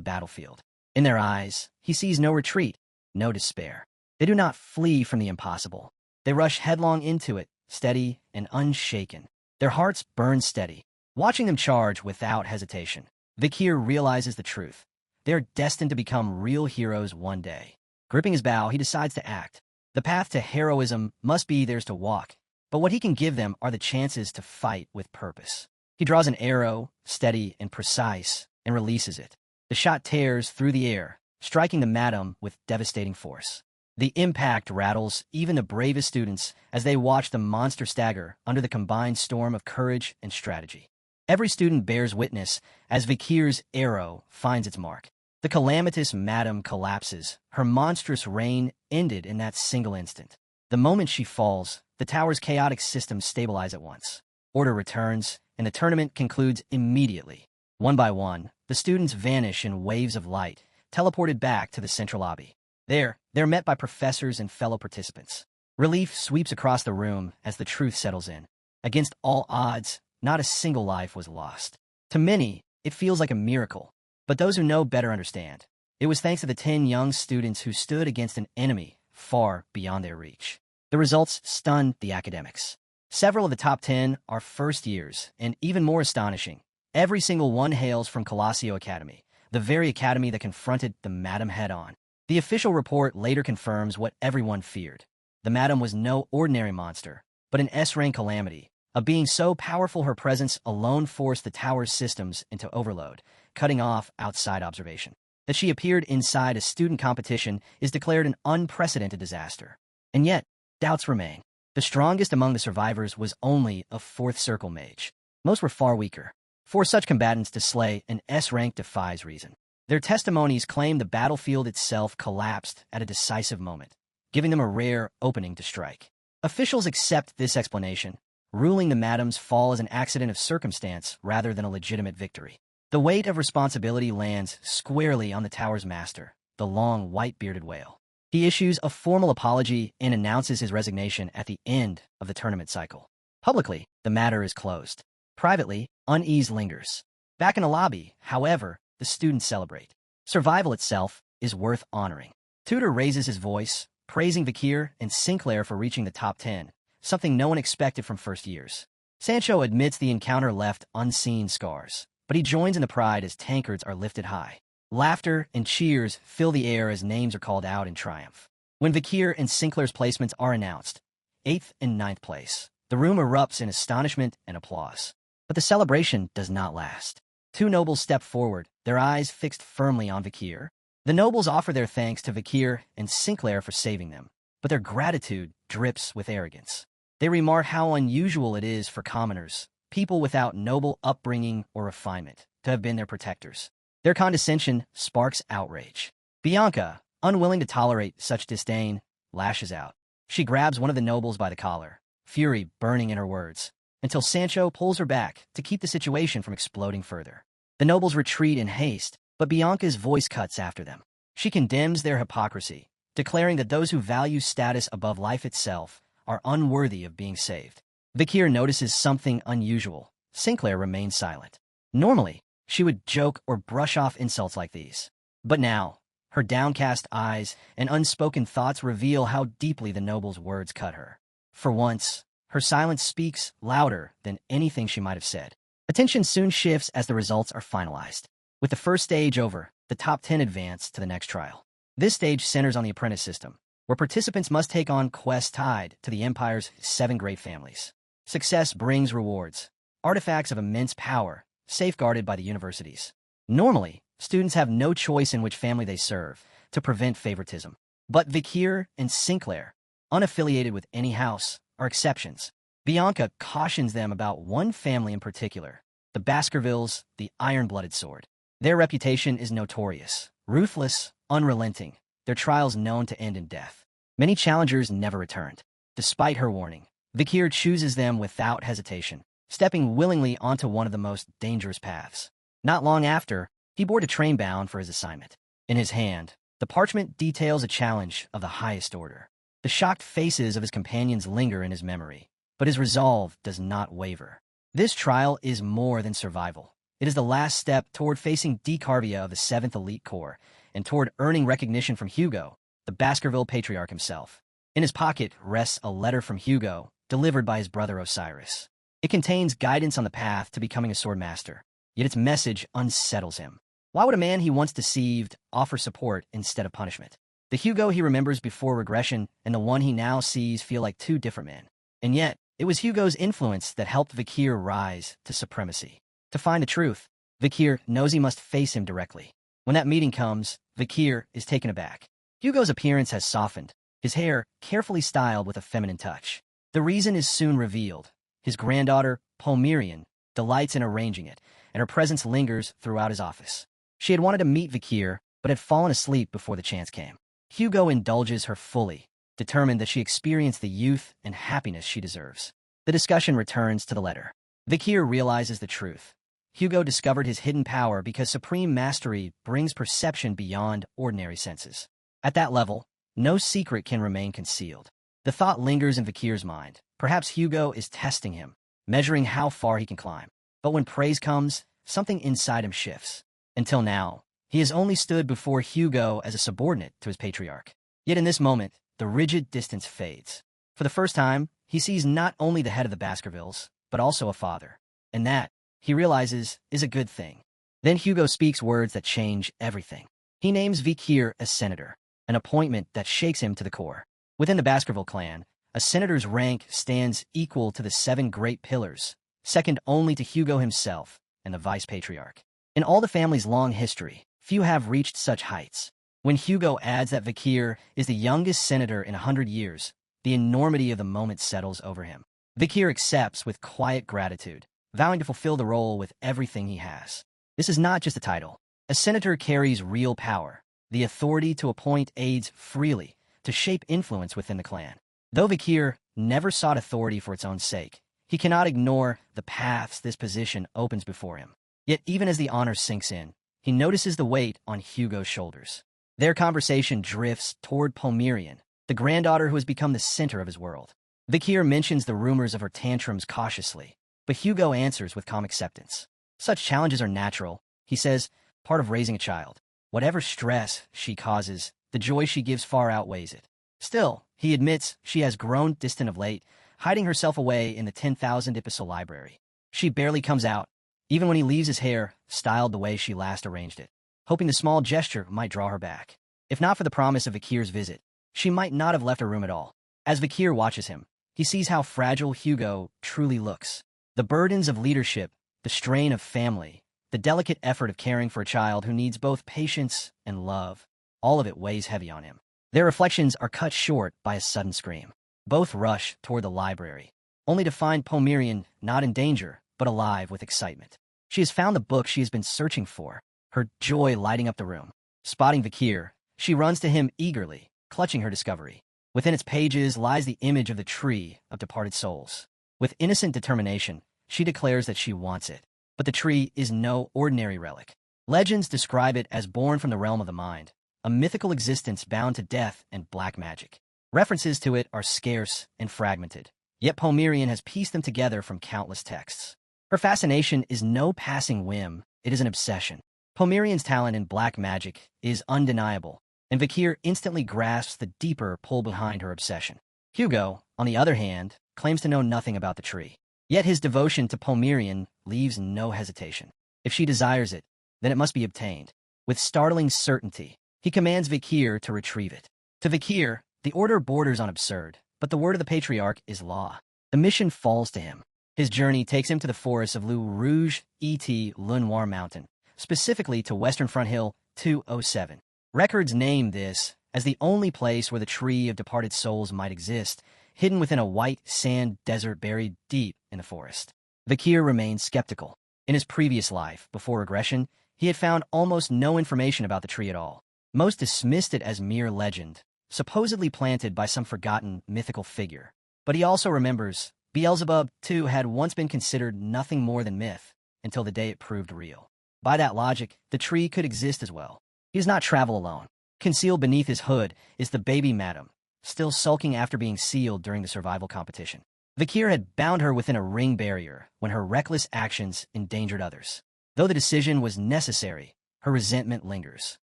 battlefield. In their eyes, he sees no retreat, no despair. They do not flee from the impossible. They rush headlong into it, steady and unshaken. Their hearts burn steady. Watching them charge without hesitation, Vikir realizes the truth. They are destined to become real heroes one day. Gripping his bow, he decides to act. The path to heroism must be theirs to walk, but what he can give them are the chances to fight with purpose. He draws an arrow, steady and precise, and releases it. The shot tears through the air, striking the madam with devastating force. The impact rattles even the bravest students as they watch the monster stagger under the combined storm of courage and strategy. Every student bears witness as Vikir's arrow finds its mark. The calamitous madam collapses. Her monstrous reign ended in that single instant. The moment she falls, the tower's chaotic systems stabilize at once. Order returns, and the tournament concludes immediately. One by one, the students vanish in waves of light, teleported back to the central lobby. There, they're met by professors and fellow participants. Relief sweeps across the room as the truth settles in. Against all odds, not a single life was lost. To many, it feels like a miracle. But those who know better understand. It was thanks to the 10 young students who stood against an enemy far beyond their reach. The results stunned the academics. Several of the top 10 are first years, and even more astonishing, every single one hails from Colosio Academy, the very academy that confronted the madam head-on. The official report later confirms what everyone feared. The madam was no ordinary monster, but an S-rank calamity, a being so powerful her presence alone forced the tower's systems into overload, cutting off outside observation. That she appeared inside a student competition is declared an unprecedented disaster. And yet, doubts remain. The strongest among the survivors was only a fourth circle mage. Most were far weaker. For such combatants to slay an S-rank defies reason. Their testimonies claim the battlefield itself collapsed at a decisive moment, giving them a rare opening to strike. Officials accept this explanation, ruling the madam's fall as an accident of circumstance rather than a legitimate victory. The weight of responsibility lands squarely on the tower's master, the long, white-bearded whale. He issues a formal apology and announces his resignation at the end of the tournament cycle. Publicly, the matter is closed. Privately, unease lingers. Back in the lobby, however, the students celebrate. Survival itself is worth honoring. Tutor raises his voice, praising Vikir and Sinclair for reaching the top 10, something no one expected from first years. Sancho admits the encounter left unseen scars, but he joins in the pride as tankards are lifted high. Laughter and cheers fill the air as names are called out in triumph. When Vikir and Sinclair's placements are announced, 8th and 9th place, the room erupts in astonishment and applause. But the celebration does not last. 2 nobles step forward, their eyes fixed firmly on Vikir. The nobles offer their thanks to Vikir and Sinclair for saving them, but their gratitude drips with arrogance. They remark how unusual it is for commoners, people without noble upbringing or refinement, to have been their protectors. Their condescension sparks outrage. Bianca, unwilling to tolerate such disdain, lashes out. She grabs one of the nobles by the collar, fury burning in her words, until Sancho pulls her back to keep the situation from exploding further. The nobles retreat in haste, but Bianca's voice cuts after them. She condemns their hypocrisy, declaring that those who value status above life itself are unworthy of being saved. Vikir notices something unusual. Sinclair remains silent. Normally, she would joke or brush off insults like these. But now, Her downcast eyes and unspoken thoughts reveal how deeply the noble's words cut her. For once, her silence speaks louder than anything she might have said. Attention soon shifts as the results are finalized. With the first stage over, the top 10 advance to the next trial. This stage centers on the apprentice system, where participants must take on quests tied to the Empire's 7 great families. Success brings rewards, artifacts of immense power, safeguarded by the universities. Normally, students have no choice in which family they serve to prevent favoritism. But Vikir and Sinclair, unaffiliated with any house, are exceptions. Bianca cautions them about one family in particular, the Baskervilles, the iron-blooded sword. Their reputation is notorious, ruthless, unrelenting, their trials known to end in death. Many challengers never returned. Despite her warning, Vikir chooses them without hesitation, stepping willingly onto one of the most dangerous paths. Not long after, he boarded a train bound for his assignment. In his hand, the parchment details a challenge of the highest order. The shocked faces of his companions linger in his memory, but his resolve does not waver. This trial is more than survival. It is the last step toward facing Decarvia of the 7th Elite Corps and toward earning recognition from Hugo, the Baskerville patriarch himself. In his pocket rests a letter from Hugo, delivered by his brother Osiris. It contains guidance on the path to becoming a swordmaster, yet its message unsettles him. Why would a man he once deceived offer support instead of punishment? The Hugo he remembers before regression and the one he now sees feel like two different men. And yet, it was Hugo's influence that helped Vikir rise to supremacy. To find the truth, Vikir knows he must face him directly. When that meeting comes, Vikir is taken aback. Hugo's appearance has softened, his hair carefully styled with a feminine touch. The reason is soon revealed. His granddaughter, Pomerian, delights in arranging it, and her presence lingers throughout his office. She had wanted to meet Vikir, but had fallen asleep before the chance came. Hugo indulges her fully, determined that she experience the youth and happiness she deserves. The discussion returns to the letter. Vikir realizes the truth. Hugo discovered his hidden power because supreme mastery brings perception beyond ordinary senses. At that level, no secret can remain concealed. The thought lingers in Vikir's mind. Perhaps Hugo is testing him, measuring how far he can climb. But when praise comes, something inside him shifts. Until now, he has only stood before Hugo as a subordinate to his patriarch. Yet in this moment, the rigid distance fades. For the first time, he sees not only the head of the Baskervilles, but also a father. And that, he realizes, is a good thing. Then Hugo speaks words that change everything. He names Vikir as senator, an appointment that shakes him to the core. Within the Baskerville clan, a senator's rank stands equal to the 7 great pillars, second only to Hugo himself and the vice-patriarch. In all the family's long history, few have reached such heights. When Hugo adds that Vikir is the youngest senator in 100 years, the enormity of the moment settles over him. Vikir accepts with quiet gratitude, vowing to fulfill the role with everything he has. This is not just a title. A senator carries real power, the authority to appoint aides freely, to shape influence within the clan. Though Vikir never sought authority for its own sake, he cannot ignore the paths this position opens before him. Yet even as the honor sinks in, he notices the weight on Hugo's shoulders. Their conversation drifts toward Pomerian, the granddaughter who has become the center of his world. Vikir mentions the rumors of her tantrums cautiously, but Hugo answers with calm acceptance. Such challenges are natural, he says, part of raising a child. Whatever stress she causes, the joy she gives far outweighs it. Still, he admits she has grown distant of late, hiding herself away in the 10,000 epistle library. She barely comes out, even when he leaves his hair styled the way she last arranged it, hoping the small gesture might draw her back. If not for the promise of Vikir's visit, she might not have left her room at all. As Vikir watches him, he sees how fragile Hugo truly looks. The burdens of leadership, the strain of family, the delicate effort of caring for a child who needs both patience and love, all of it weighs heavy on him. Their reflections are cut short by a sudden scream. Both rush toward the library, only to find Pomerian not in danger, but alive with excitement. She has found the book she has been searching for, her joy lighting up the room. Spotting Vikir, she runs to him eagerly, clutching her discovery. Within its pages lies the image of the tree of departed souls. With innocent determination, she declares that she wants it. But the tree is no ordinary relic. Legends describe it as born from the realm of the mind, a mythical existence bound to death and black magic. References to it are scarce and fragmented, yet Pomerian has pieced them together from countless texts. Her fascination is no passing whim, it is an obsession. Pomerian's talent in black magic is undeniable, and Vikir instantly grasps the deeper pull behind her obsession. Hugo, on the other hand, claims to know nothing about the tree. Yet his devotion to Pomerian leaves no hesitation. If she desires it, then it must be obtained. With startling certainty, he commands Vikir to retrieve it. To Vikir, the order borders on absurd, but the word of the patriarch is law. The mission falls to him. His journey takes him to the forests of Le Rouge et Le Noir Mountain, specifically to Western Front Hill 207. Records name this as the only place where the tree of departed souls might exist, hidden within a white sand desert buried deep in the forest. Vikir remains skeptical. In his previous life, before regression, he had found almost no information about the tree at all. Most dismissed it as mere legend, supposedly planted by some forgotten mythical figure. But he also remembers Beelzebub, too, had once been considered nothing more than myth, until the day it proved real. By that logic, the tree could exist as well. He does not travel alone. Concealed beneath his hood is the baby madam, still sulking after being sealed during the survival competition. Vikir had bound her within a ring barrier when her reckless actions endangered others. Though the decision was necessary, her resentment lingers.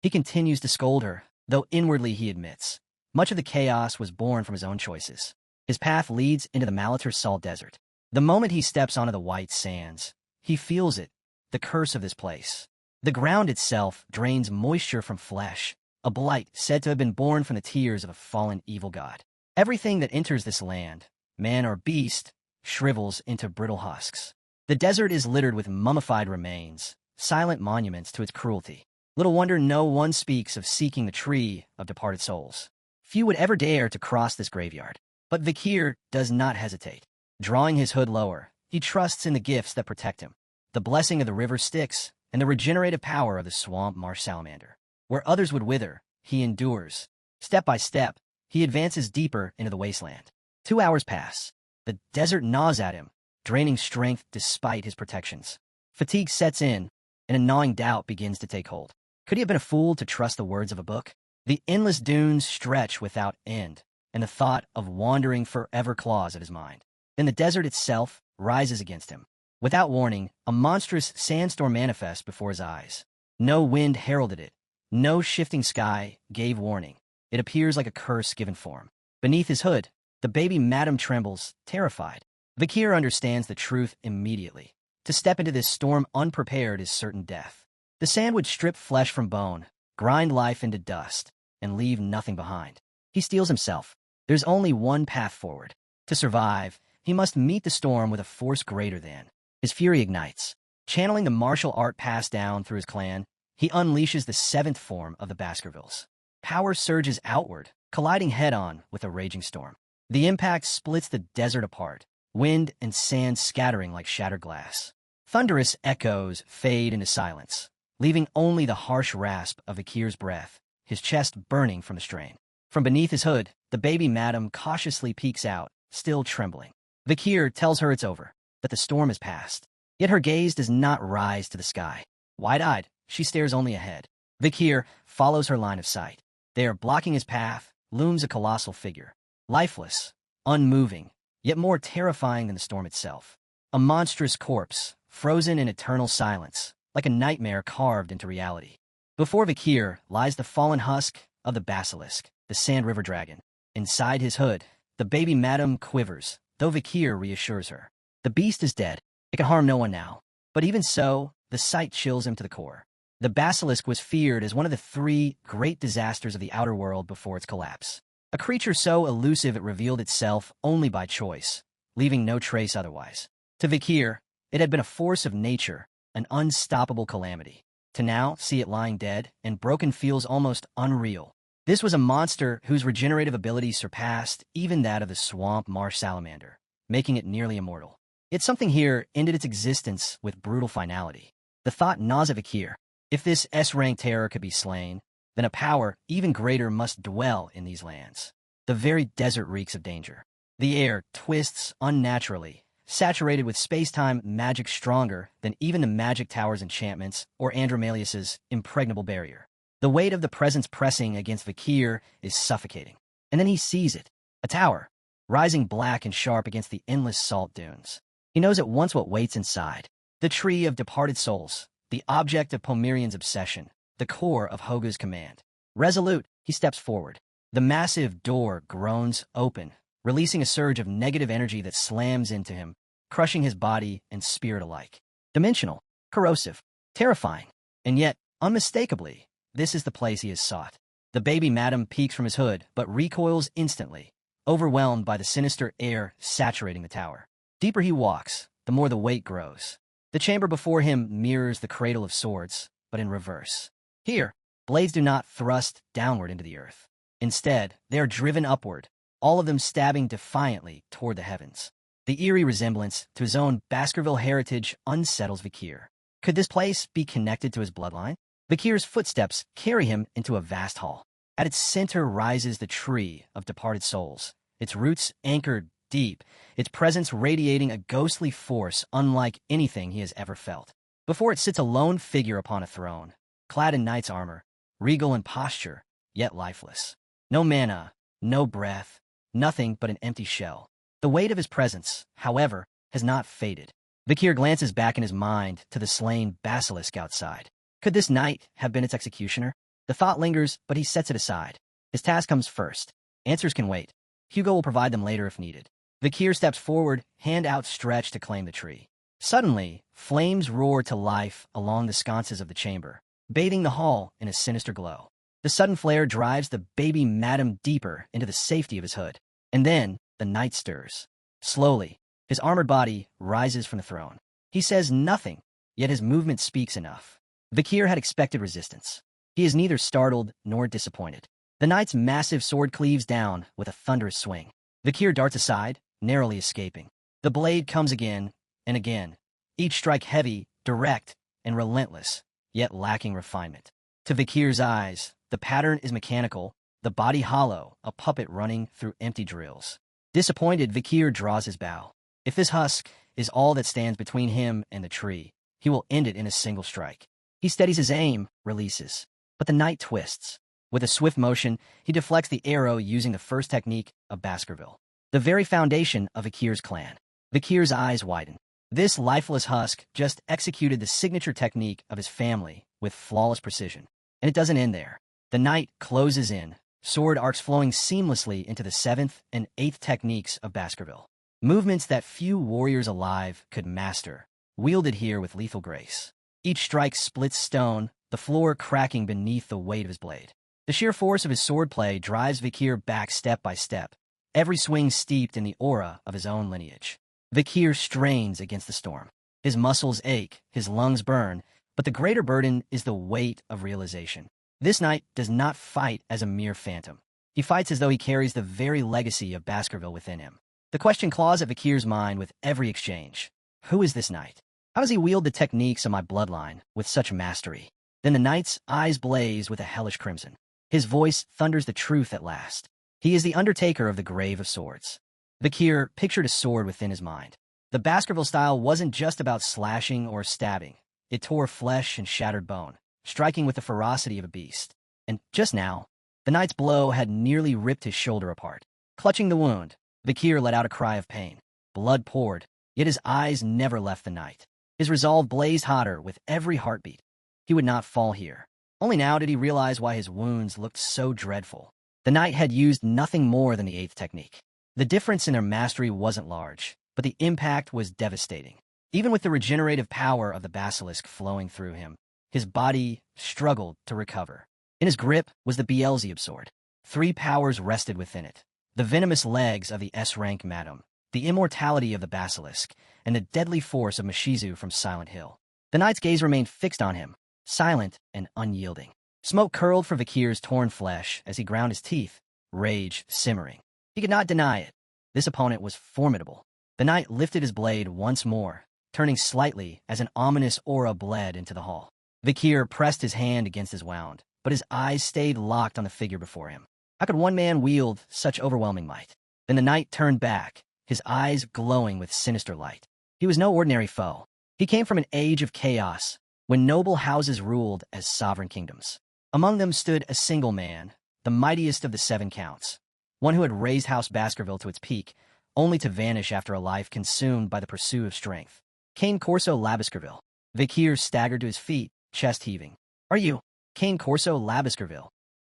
He continues to scold her, though inwardly he admits much of the chaos was born from his own choices. His path leads into the Malater Salt Desert. The moment he steps onto the white sands, he feels it, the curse of this place. The ground itself drains moisture from flesh, a blight said to have been born from the tears of a fallen evil god. Everything that enters this land, man or beast, shrivels into brittle husks. The desert is littered with mummified remains, silent monuments to its cruelty. Little wonder no one speaks of seeking the tree of departed souls. Few would ever dare to cross this graveyard. But Vikir does not hesitate. Drawing his hood lower, he trusts in the gifts that protect him, the blessing of the river Styx and the regenerative power of the swamp marsh salamander. Where others would wither, he endures. Step by step, he advances deeper into the wasteland. 2 hours pass. The desert gnaws at him, draining strength despite his protections. Fatigue sets in, and a gnawing doubt begins to take hold. Could he have been a fool to trust the words of a book? The endless dunes stretch without end, and the thought of wandering forever claws at his mind. Then the desert itself rises against him. Without warning, a monstrous sandstorm manifests before his eyes. No wind heralded it. No shifting sky gave warning. It appears like a curse given form. Beneath his hood, the baby madam trembles, terrified. Vikir understands the truth immediately. To step into this storm unprepared is certain death. The sand would strip flesh from bone, grind life into dust, and leave nothing behind. He steels himself. There's only one path forward. To survive, he must meet the storm with a force greater than. His fury ignites. Channeling the martial art passed down through his clan, he unleashes the 7th form of the Baskervilles. Power surges outward, colliding head-on with a raging storm. The impact splits the desert apart, wind and sand scattering like shattered glass. Thunderous echoes fade into silence, leaving only the harsh rasp of Vikir's breath, his chest burning from the strain. From beneath his hood, the baby madam cautiously peeks out, still trembling. Vikir tells her it's over, that the storm has passed. Yet her gaze does not rise to the sky. Wide-eyed, she stares only ahead. Vikir follows her line of sight. There, blocking his path, looms a colossal figure. Lifeless, unmoving, yet more terrifying than the storm itself. A monstrous corpse, frozen in eternal silence, like a nightmare carved into reality. Before Vikir lies the fallen husk of the basilisk, the Sand River Dragon. Inside his hood, the baby madam quivers, though Vikir reassures her. The beast is dead. It can harm no one now. But even so, the sight chills him to the core. The basilisk was feared as one of the 3 great disasters of the outer world before its collapse. A creature so elusive it revealed itself only by choice, leaving no trace otherwise. To Vikir, it had been a force of nature, an unstoppable calamity. To now see it lying dead and broken feels almost unreal. This was a monster whose regenerative abilities surpassed even that of the swamp marsh salamander, making it nearly immortal. Yet something here ended its existence with brutal finality. The thought gnaws at Vikir. If this S-rank terror could be slain, then a power even greater must dwell in these lands. The very desert reeks of danger. The air twists unnaturally, saturated with space-time magic stronger than even the magic tower's enchantments or Andromalius's impregnable barrier. The weight of the presence pressing against Vikir is suffocating. And then he sees it, a tower, rising black and sharp against the endless salt dunes. He knows at once what waits inside. The tree of departed souls, the object of Pomerian's obsession, the core of Hoga's command. Resolute, he steps forward. The massive door groans open, releasing a surge of negative energy that slams into him, crushing his body and spirit alike. Dimensional, corrosive, terrifying, and yet, unmistakably, this is the place he has sought. The baby madam peeks from his hood, but recoils instantly, overwhelmed by the sinister air saturating the tower. Deeper he walks, the more the weight grows. The chamber before him mirrors the cradle of swords, but in reverse. Here, blades do not thrust downward into the earth. Instead, they are driven upward, all of them stabbing defiantly toward the heavens. The eerie resemblance to his own Baskerville heritage unsettles Vikir. Could this place be connected to his bloodline? Vikir's footsteps carry him into a vast hall. At its center rises the tree of departed souls, its roots anchored deep, its presence radiating a ghostly force unlike anything he has ever felt. Before it sits a lone figure upon a throne, clad in knight's armor, regal in posture, yet lifeless. No mana, no breath, nothing but an empty shell. The weight of his presence, however, has not faded. Vikir glances back in his mind to the slain basilisk outside. Could this knight have been its executioner? The thought lingers, but he sets it aside. His task comes first. Answers can wait. Hugo will provide them later if needed. Vikir steps forward, hand outstretched to claim the tree. Suddenly, flames roar to life along the sconces of the chamber, bathing the hall in a sinister glow. The sudden flare drives the baby madam deeper into the safety of his hood. And then, the knight stirs. Slowly, his armored body rises from the throne. He says nothing, yet his movement speaks enough. Vikir had expected resistance. He is neither startled nor disappointed. The knight's massive sword cleaves down with a thunderous swing. Vikir darts aside, narrowly escaping. The blade comes again and again, each strike heavy, direct, and relentless, yet lacking refinement. To Vikir's eyes, the pattern is mechanical, the body hollow, a puppet running through empty drills. Disappointed, Vikir draws his bow. If this husk is all that stands between him and the tree, he will end it in a single strike. He steadies his aim, releases. But the knight twists. With a swift motion, he deflects the arrow using the first technique of Baskerville, the very foundation of Vikir's clan. Vikir's eyes widen. This lifeless husk just executed the signature technique of his family with flawless precision. And it doesn't end there. The knight closes in, sword arcs flowing seamlessly into the 7th and 8th techniques of Baskerville. Movements that few warriors alive could master, wielded here with lethal grace. Each strike splits stone, the floor cracking beneath the weight of his blade. The sheer force of his swordplay drives Vikir back step by step, every swing steeped in the aura of his own lineage. Vikir strains against the storm. His muscles ache, his lungs burn, but the greater burden is the weight of realization. This knight does not fight as a mere phantom. He fights as though he carries the very legacy of Baskerville within him. The question claws at Vikir's mind with every exchange. Who is this knight? How does he wield the techniques of my bloodline with such mastery? Then the knight's eyes blaze with a hellish crimson. His voice thunders the truth at last. He is the undertaker of the grave of swords. Vikir pictured a sword within his mind. The Baskerville style wasn't just about slashing or stabbing. It tore flesh and shattered bone, striking with the ferocity of a beast. And just now, the knight's blow had nearly ripped his shoulder apart. Clutching the wound, Vikir let out a cry of pain. Blood poured, yet his eyes never left the knight. His resolve blazed hotter with every heartbeat. He would not fall here. Only now did he realize why his wounds looked so dreadful. The knight had used nothing more than the 8th technique. The difference in their mastery wasn't large, but the impact was devastating. Even with the regenerative power of the basilisk flowing through him, his body struggled to recover. In his grip was the Beelzebub sword. 3 powers rested within it. The venomous legs of the S-rank madam, the immortality of the basilisk, and the deadly force of Mashizu from Silent Hill. The knight's gaze remained fixed on him, silent and unyielding. Smoke curled from Vikir's torn flesh as he ground his teeth, rage simmering. He could not deny it. This opponent was formidable. The knight lifted his blade once more, turning slightly as an ominous aura bled into the hall. Vikir pressed his hand against his wound, but his eyes stayed locked on the figure before him. How could one man wield such overwhelming might? Then the knight turned back, his eyes glowing with sinister light. He was no ordinary foe. He came from an age of chaos, when noble houses ruled as sovereign kingdoms. Among them stood a single man, the mightiest of the 7 counts, one who had raised House Baskerville to its peak, only to vanish after a life consumed by the pursuit of strength. Cane Corso Labaskerville. Vikir staggered to his feet, chest heaving. Are you Cane Corso Labaskerville?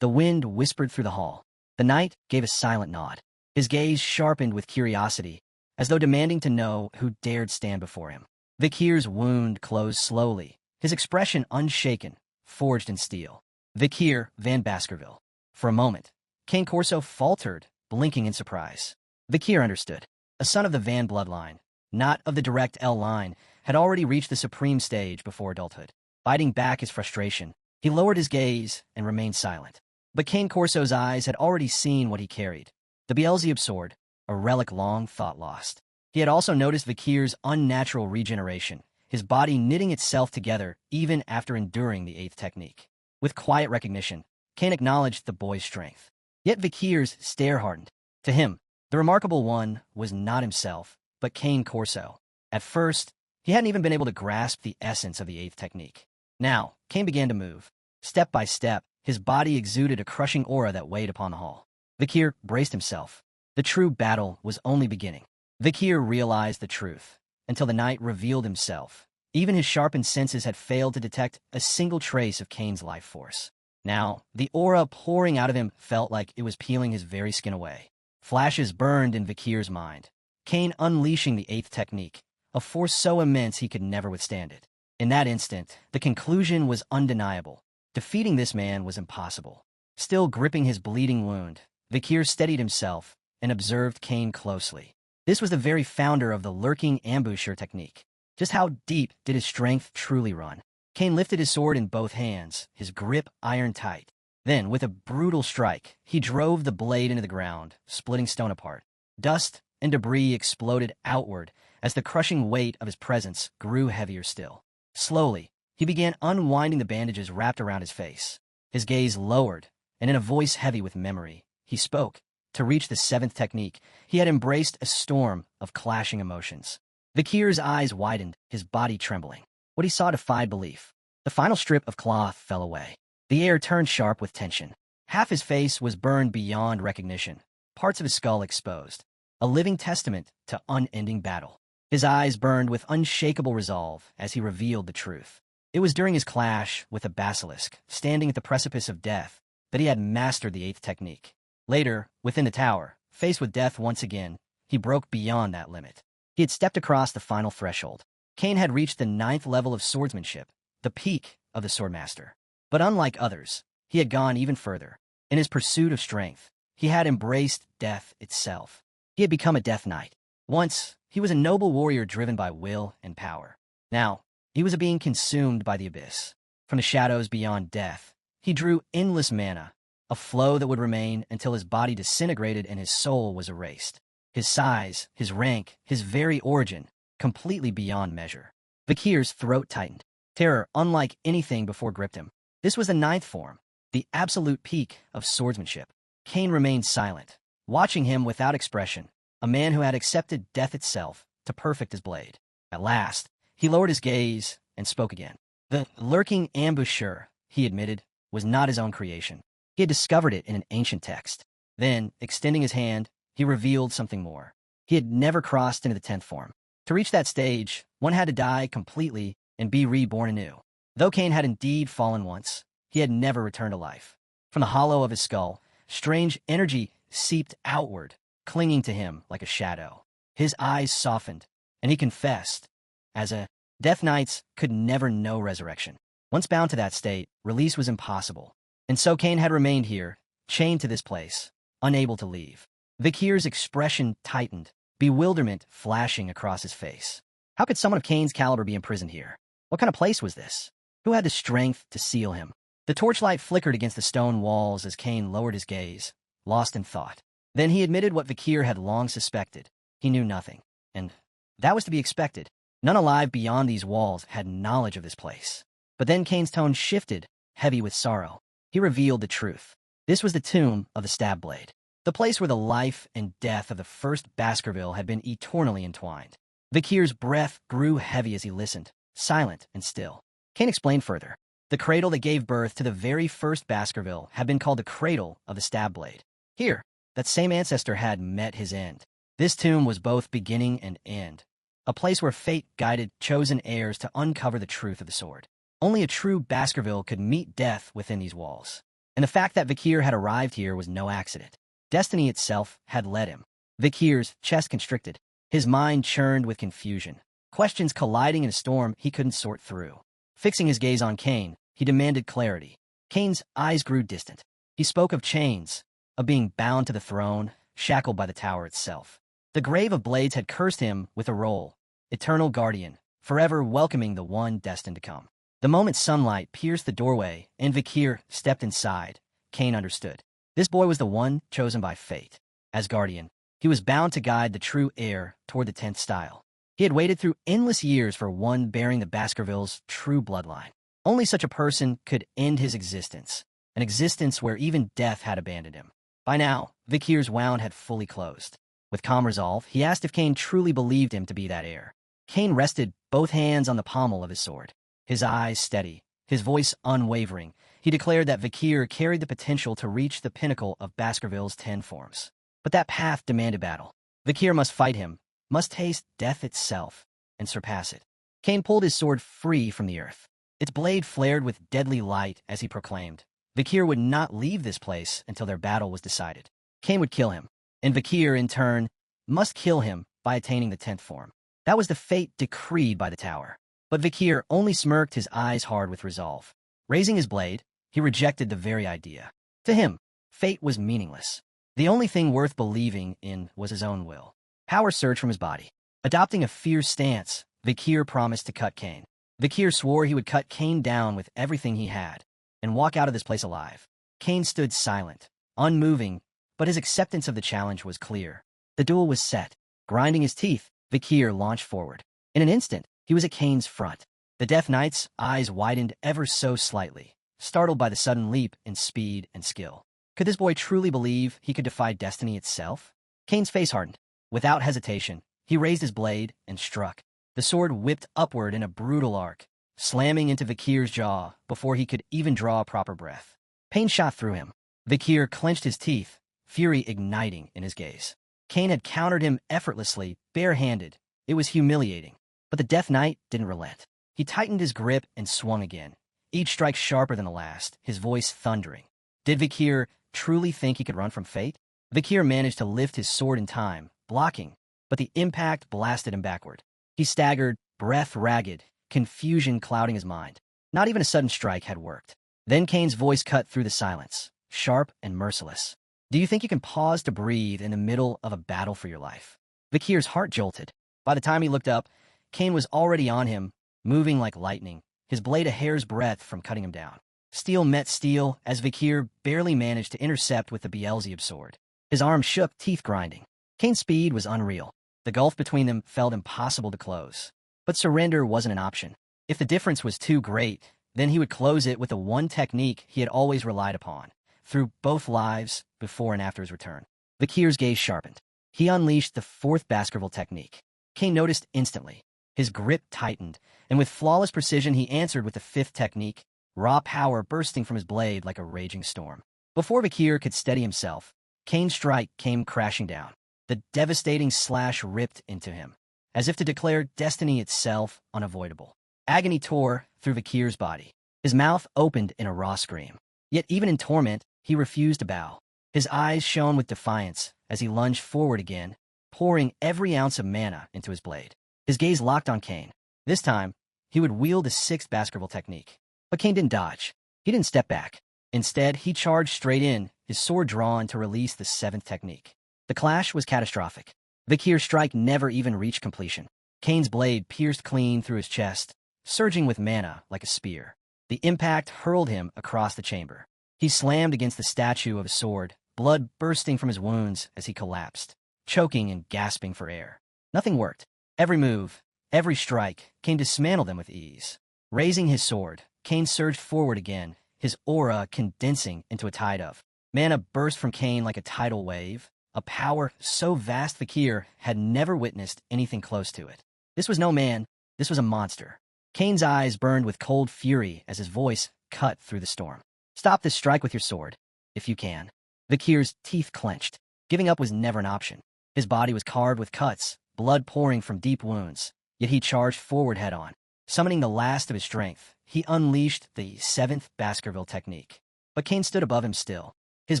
The wind whispered through the hall. The knight gave a silent nod. His gaze sharpened with curiosity, as though demanding to know who dared stand before him. Vikir's wound closed slowly, his expression unshaken, forged in steel. Vikir van Baskerville. For a moment, Cane Corso faltered, blinking in surprise. Vikir understood. A son of the Van bloodline, not of the direct L line, had already reached the supreme stage before adulthood. Fighting back his frustration, he lowered his gaze and remained silent. But Cane Corso's eyes had already seen what he carried. The Beelzebub sword, a relic long thought lost. He had also noticed Vikir's unnatural regeneration, his body knitting itself together even after enduring the 8th technique. With quiet recognition, Cane acknowledged the boy's strength. Yet Vikir's stare hardened. To him, the remarkable one was not himself, but Cane Corso. At first, he hadn't even been able to grasp the essence of the 8th technique. Now, Cane began to move. Step by step, his body exuded a crushing aura that weighed upon the hall. Vikir braced himself. The true battle was only beginning. Vikir realized the truth. Until the knight revealed himself, even his sharpened senses had failed to detect a single trace of Cane's life force. Now, the aura pouring out of him felt like it was peeling his very skin away. Flashes burned in Vikir's mind. Cane unleashing the 8th technique, a force so immense he could never withstand it. In that instant, the conclusion was undeniable. Defeating this man was impossible. Still gripping his bleeding wound, Vikir steadied himself and observed Cane closely. This was the very founder of the lurking ambusher technique. Just how deep did his strength truly run? Cane lifted his sword in both hands, his grip iron tight. Then, with a brutal strike, he drove the blade into the ground, splitting stone apart. Dust and debris exploded outward as the crushing weight of his presence grew heavier still. Slowly, he began unwinding the bandages wrapped around his face. His gaze lowered, and in a voice heavy with memory, he spoke. To reach the 7th technique, he had embraced a storm of clashing emotions. Vikir's eyes widened, his body trembling. What he saw defied belief. The final strip of cloth fell away. The air turned sharp with tension. Half his face was burned beyond recognition, parts of his skull exposed, a living testament to unending battle. His eyes burned with unshakable resolve as he revealed the truth. It was during his clash with the basilisk, standing at the precipice of death, that he had mastered the 8th technique. Later, within the tower, faced with death once again, he broke beyond that limit. He had stepped across the final threshold. Cane had reached the 9th level of swordsmanship, the peak of the swordmaster. But unlike others, he had gone even further. In his pursuit of strength, he had embraced death itself. He had become a death knight. Once, he was a noble warrior driven by will and power. Now, he was a being consumed by the abyss. From the shadows beyond death, he drew endless mana, a flow that would remain until his body disintegrated and his soul was erased. His size, his rank, his very origin, completely beyond measure. Vikir's throat tightened. Terror, unlike anything before, gripped him. This was the 9th form, the absolute peak of swordsmanship. Cane remained silent, watching him without expression, a man who had accepted death itself to perfect his blade. At last, he lowered his gaze and spoke again. The lurking ambusher, he admitted, was not his own creation. He had discovered it in an ancient text. Then, extending his hand, he revealed something more. He had never crossed into the 10th form. To reach that stage, one had to die completely and be reborn anew. Though Cane had indeed fallen once, he had never returned to life. From the hollow of his skull, strange energy seeped outward, clinging to him like a shadow. His eyes softened, and he confessed, as a Death Knights could never know resurrection. Once bound to that state, release was impossible. And so Cane had remained here, chained to this place, unable to leave. Vikir's expression tightened, bewilderment flashing across his face. How could someone of Cane's caliber be imprisoned here? What kind of place was this? Who had the strength to seal him? The torchlight flickered against the stone walls as Cane lowered his gaze, lost in thought. Then he admitted what Vikir had long suspected. He knew nothing. And that was to be expected. None alive beyond these walls had knowledge of this place. But then Cane's tone shifted, heavy with sorrow. He revealed the truth. This was the tomb of the stab blade, the place where the life and death of the first Baskerville had been eternally entwined. Vikir's breath grew heavy as he listened, silent and still. Cane explained further. The cradle that gave birth to the very first Baskerville had been called the cradle of the stab blade. Here, that same ancestor had met his end. This tomb was both beginning and end, a place where fate guided chosen heirs to uncover the truth of the sword. Only a true Baskerville could meet death within these walls. And the fact that Vikir had arrived here was no accident. Destiny itself had led him. Vikir's chest constricted. His mind churned with confusion. Questions colliding in a storm he couldn't sort through. Fixing his gaze on Cain, he demanded clarity. Cain's eyes grew distant. He spoke of chains, of being bound to the throne, shackled by the tower itself. The grave of blades had cursed him with a role, eternal guardian, forever welcoming the one destined to come. The moment sunlight pierced the doorway and Vikir stepped inside, Cain understood. This boy was the one chosen by fate. As guardian, he was bound to guide the true heir toward the 10th style. He had waited through endless years for one bearing the Baskervilles' true bloodline. Only such a person could end his existence, an existence where even death had abandoned him. By now, Vikir's wound had fully closed. With calm resolve, he asked if Cain truly believed him to be that heir. Cain rested both hands on the pommel of his sword. His eyes steady, his voice unwavering, he declared that Vikir carried the potential to reach the pinnacle of Baskerville's 10 forms. But that path demanded battle. Vikir must fight him, must taste death itself, and surpass it. Cain pulled his sword free from the earth. Its blade flared with deadly light as he proclaimed, Vikir would not leave this place until their battle was decided. Cain would kill him, and Vikir, in turn, must kill him by attaining the 10th form. That was the fate decreed by the tower. But Vikir only smirked, his eyes hard with resolve. Raising his blade, he rejected the very idea. To him, fate was meaningless. The only thing worth believing in was his own will. Power surged from his body. Adopting a fierce stance, Vikir promised to cut Cain. Vikir swore he would cut Cain down with everything he had, and walk out of this place alive. Cain stood silent, unmoving, but his acceptance of the challenge was clear. The duel was set. Grinding his teeth, Vikir launched forward. In an instant, he was at Cain's front. The Death Knight's eyes widened ever so slightly, startled by the sudden leap in speed and skill. Could this boy truly believe he could defy destiny itself? Cain's face hardened. Without hesitation, he raised his blade and struck. The sword whipped upward in a brutal arc, slamming into Vikir's jaw before he could even draw a proper breath. Pain shot through him. Vikir clenched his teeth, fury igniting in his gaze. Cain had countered him effortlessly, barehanded. It was humiliating. But the Death Knight didn't relent. He tightened his grip and swung again, each strike sharper than the last, his voice thundering. Did Vikir truly think he could run from fate? Vikir managed to lift his sword in time, blocking, but the impact blasted him backward. He staggered, breath ragged, confusion clouding his mind. Not even a sudden strike had worked. Then Cain's voice cut through the silence, sharp and merciless. Do you think you can pause to breathe in the middle of a battle for your life? Vikir's heart jolted. By the time he looked up, Cain was already on him, moving like lightning, his blade a hair's breadth from cutting him down. Steel met steel as Vikir barely managed to intercept with the Beelzebub sword. His arms shook, teeth grinding. Cain's speed was unreal. The gulf between them felt impossible to close. But surrender wasn't an option. If the difference was too great, then he would close it with the one technique he had always relied upon, through both lives, before and after his return. Vikir's gaze sharpened. He unleashed the 4th Baskerville technique. Cain noticed instantly. His grip tightened, and with flawless precision he answered with the 5th technique, raw power bursting from his blade like a raging storm. Before Vikir could steady himself, Cain's strike came crashing down. The devastating slash ripped into him, as if to declare destiny itself unavoidable. Agony tore through Vikir's body. His mouth opened in a raw scream. Yet even in torment, he refused to bow. His eyes shone with defiance as he lunged forward again, pouring every ounce of mana into his blade. His gaze locked on Cain. This time, he would wield the 6th Baskerville technique. But Cain didn't dodge. He didn't step back. Instead, he charged straight in, his sword drawn to release the 7th technique. The clash was catastrophic. Vikir's strike never even reached completion. Cain's blade pierced clean through his chest, surging with mana like a spear. The impact hurled him across the chamber. He slammed against the statue of his sword, blood bursting from his wounds as he collapsed, choking and gasping for air. Nothing worked. Every move, every strike, Cain dismantled them with ease. Raising his sword, Cain surged forward again, his aura condensing into a tide of mana burst from Cain like a tidal wave, a power so vast Vikir had never witnessed anything close to it. This was no man, this was a monster. Cain's eyes burned with cold fury as his voice cut through the storm. Stop this strike with your sword, if you can. Vikir's teeth clenched. Giving up was never an option. His body was carved with cuts, blood pouring from deep wounds, yet he charged forward head-on. Summoning the last of his strength, he unleashed the 7th Baskerville technique. But Kane stood above him still. His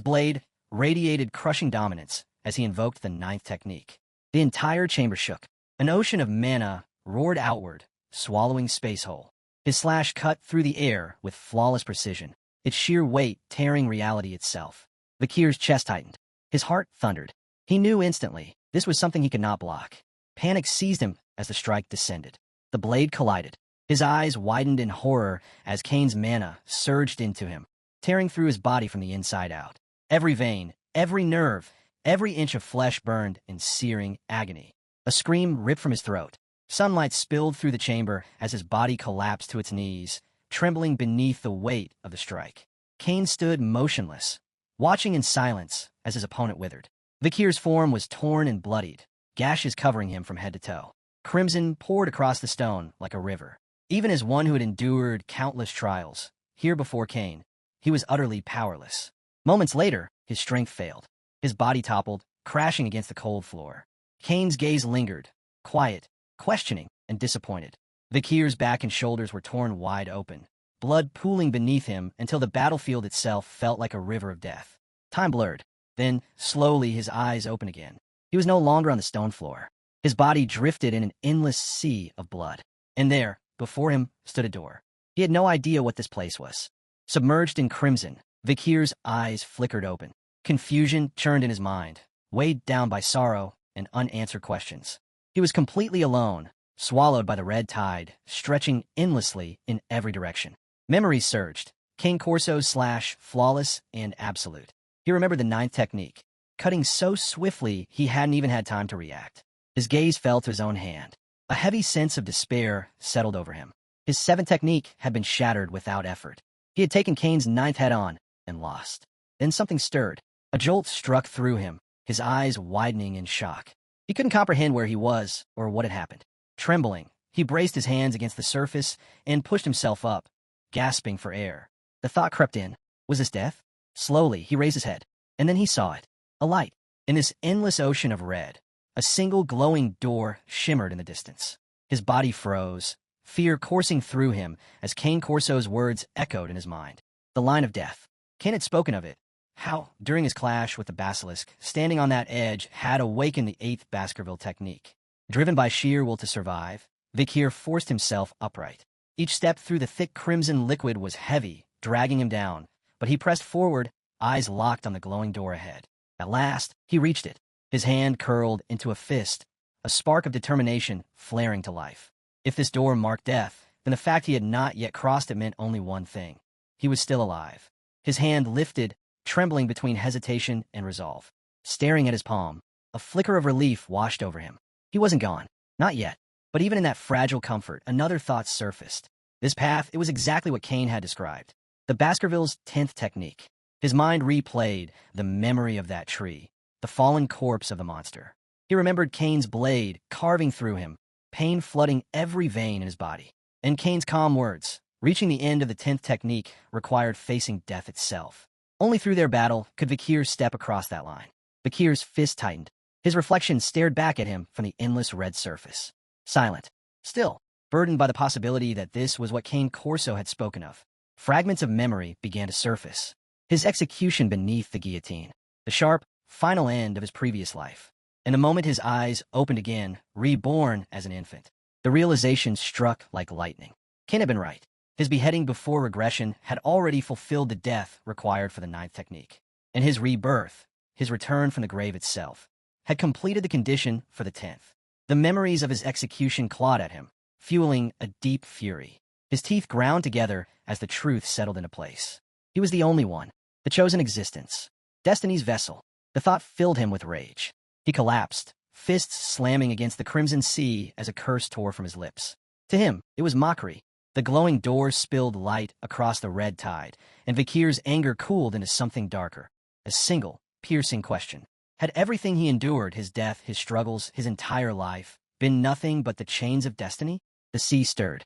blade radiated crushing dominance as he invoked the ninth technique. The entire chamber shook. An ocean of mana roared outward, swallowing space whole. His slash cut through the air with flawless precision, its sheer weight tearing reality itself. Vikir's chest tightened. His heart thundered. He knew instantly this was something he could not block. Panic seized him as the strike descended. The blade collided. His eyes widened in horror as Kane's mana surged into him, tearing through his body from the inside out. Every vein, every nerve, every inch of flesh burned in searing agony. A scream ripped from his throat. Sunlight spilled through the chamber as his body collapsed to its knees, trembling beneath the weight of the strike. Kane stood motionless, watching in silence as his opponent withered. Vikir's form was torn and bloodied, gashes covering him from head to toe. Crimson poured across the stone like a river. Even as one who had endured countless trials, here before Kane, he was utterly powerless. Moments later, his strength failed. His body toppled, crashing against the cold floor. Kane's gaze lingered, quiet, questioning, and disappointed. Vikir's back and shoulders were torn wide open, blood pooling beneath him until the battlefield itself felt like a river of death. Time blurred. Then, slowly, his eyes opened again. He was no longer on the stone floor. His body drifted in an endless sea of blood. And there, before him, stood a door. He had no idea what this place was. Submerged in crimson, Vikir's eyes flickered open. Confusion churned in his mind, weighed down by sorrow and unanswered questions. He was completely alone, swallowed by the red tide, stretching endlessly in every direction. Memories surged. Kane Corso's slash, flawless and absolute. He remembered the ninth technique, cutting so swiftly he hadn't even had time to react. His gaze fell to his own hand. A heavy sense of despair settled over him. His seventh technique had been shattered without effort. He had taken Kane's ninth head-on and lost. Then something stirred. A jolt struck through him, his eyes widening in shock. He couldn't comprehend where he was or what had happened. Trembling, he braced his hands against the surface and pushed himself up, gasping for air. The thought crept in. Was this death? Slowly, he raised his head, and then he saw it. A light. In this endless ocean of red, a single glowing door shimmered in the distance. His body froze, fear coursing through him as Kane Corso's words echoed in his mind. The line of death. Kane had spoken of it. How, during his clash with the basilisk, standing on that edge had awakened the eighth Baskerville technique. Driven by sheer will to survive, Vikir forced himself upright. Each step through the thick crimson liquid was heavy, dragging him down, but he pressed forward, eyes locked on the glowing door ahead. At last, he reached it, his hand curled into a fist, a spark of determination flaring to life. If this door marked death, then the fact he had not yet crossed it meant only one thing. He was still alive. His hand lifted, trembling between hesitation and resolve. Staring at his palm, a flicker of relief washed over him. He wasn't gone. Not yet. But even in that fragile comfort, another thought surfaced. This path, it was exactly what Kane had described. The Baskervilles' 10th technique. His mind replayed the memory of that tree, the fallen corpse of the monster. He remembered Kane's blade carving through him, pain flooding every vein in his body. And Kane's calm words, reaching the end of the 10th technique, required facing death itself. Only through their battle could Vikir step across that line. Vikir's fist tightened. His reflection stared back at him from the endless red surface. Silent. Still, burdened by the possibility that this was what Kane Corso had spoken of. Fragments of memory began to surface. His execution beneath the guillotine. The sharp, final end of his previous life. In the moment his eyes opened again, reborn as an infant. The realization struck like lightning. Kane had been right. His beheading before regression had already fulfilled the death required for the 9th technique. And his rebirth, his return from the grave itself, had completed the condition for the 10th. The memories of his execution clawed at him, fueling a deep fury. His teeth ground together as the truth settled into place. He was the only one, the chosen existence, destiny's vessel. The thought filled him with rage. He collapsed, fists slamming against the crimson sea as a curse tore from his lips. To him, it was mockery. The glowing door spilled light across the red tide, and Vikir's anger cooled into something darker. A single, piercing question. Had everything he endured, his death, his struggles, his entire life, been nothing but the chains of destiny? The sea stirred.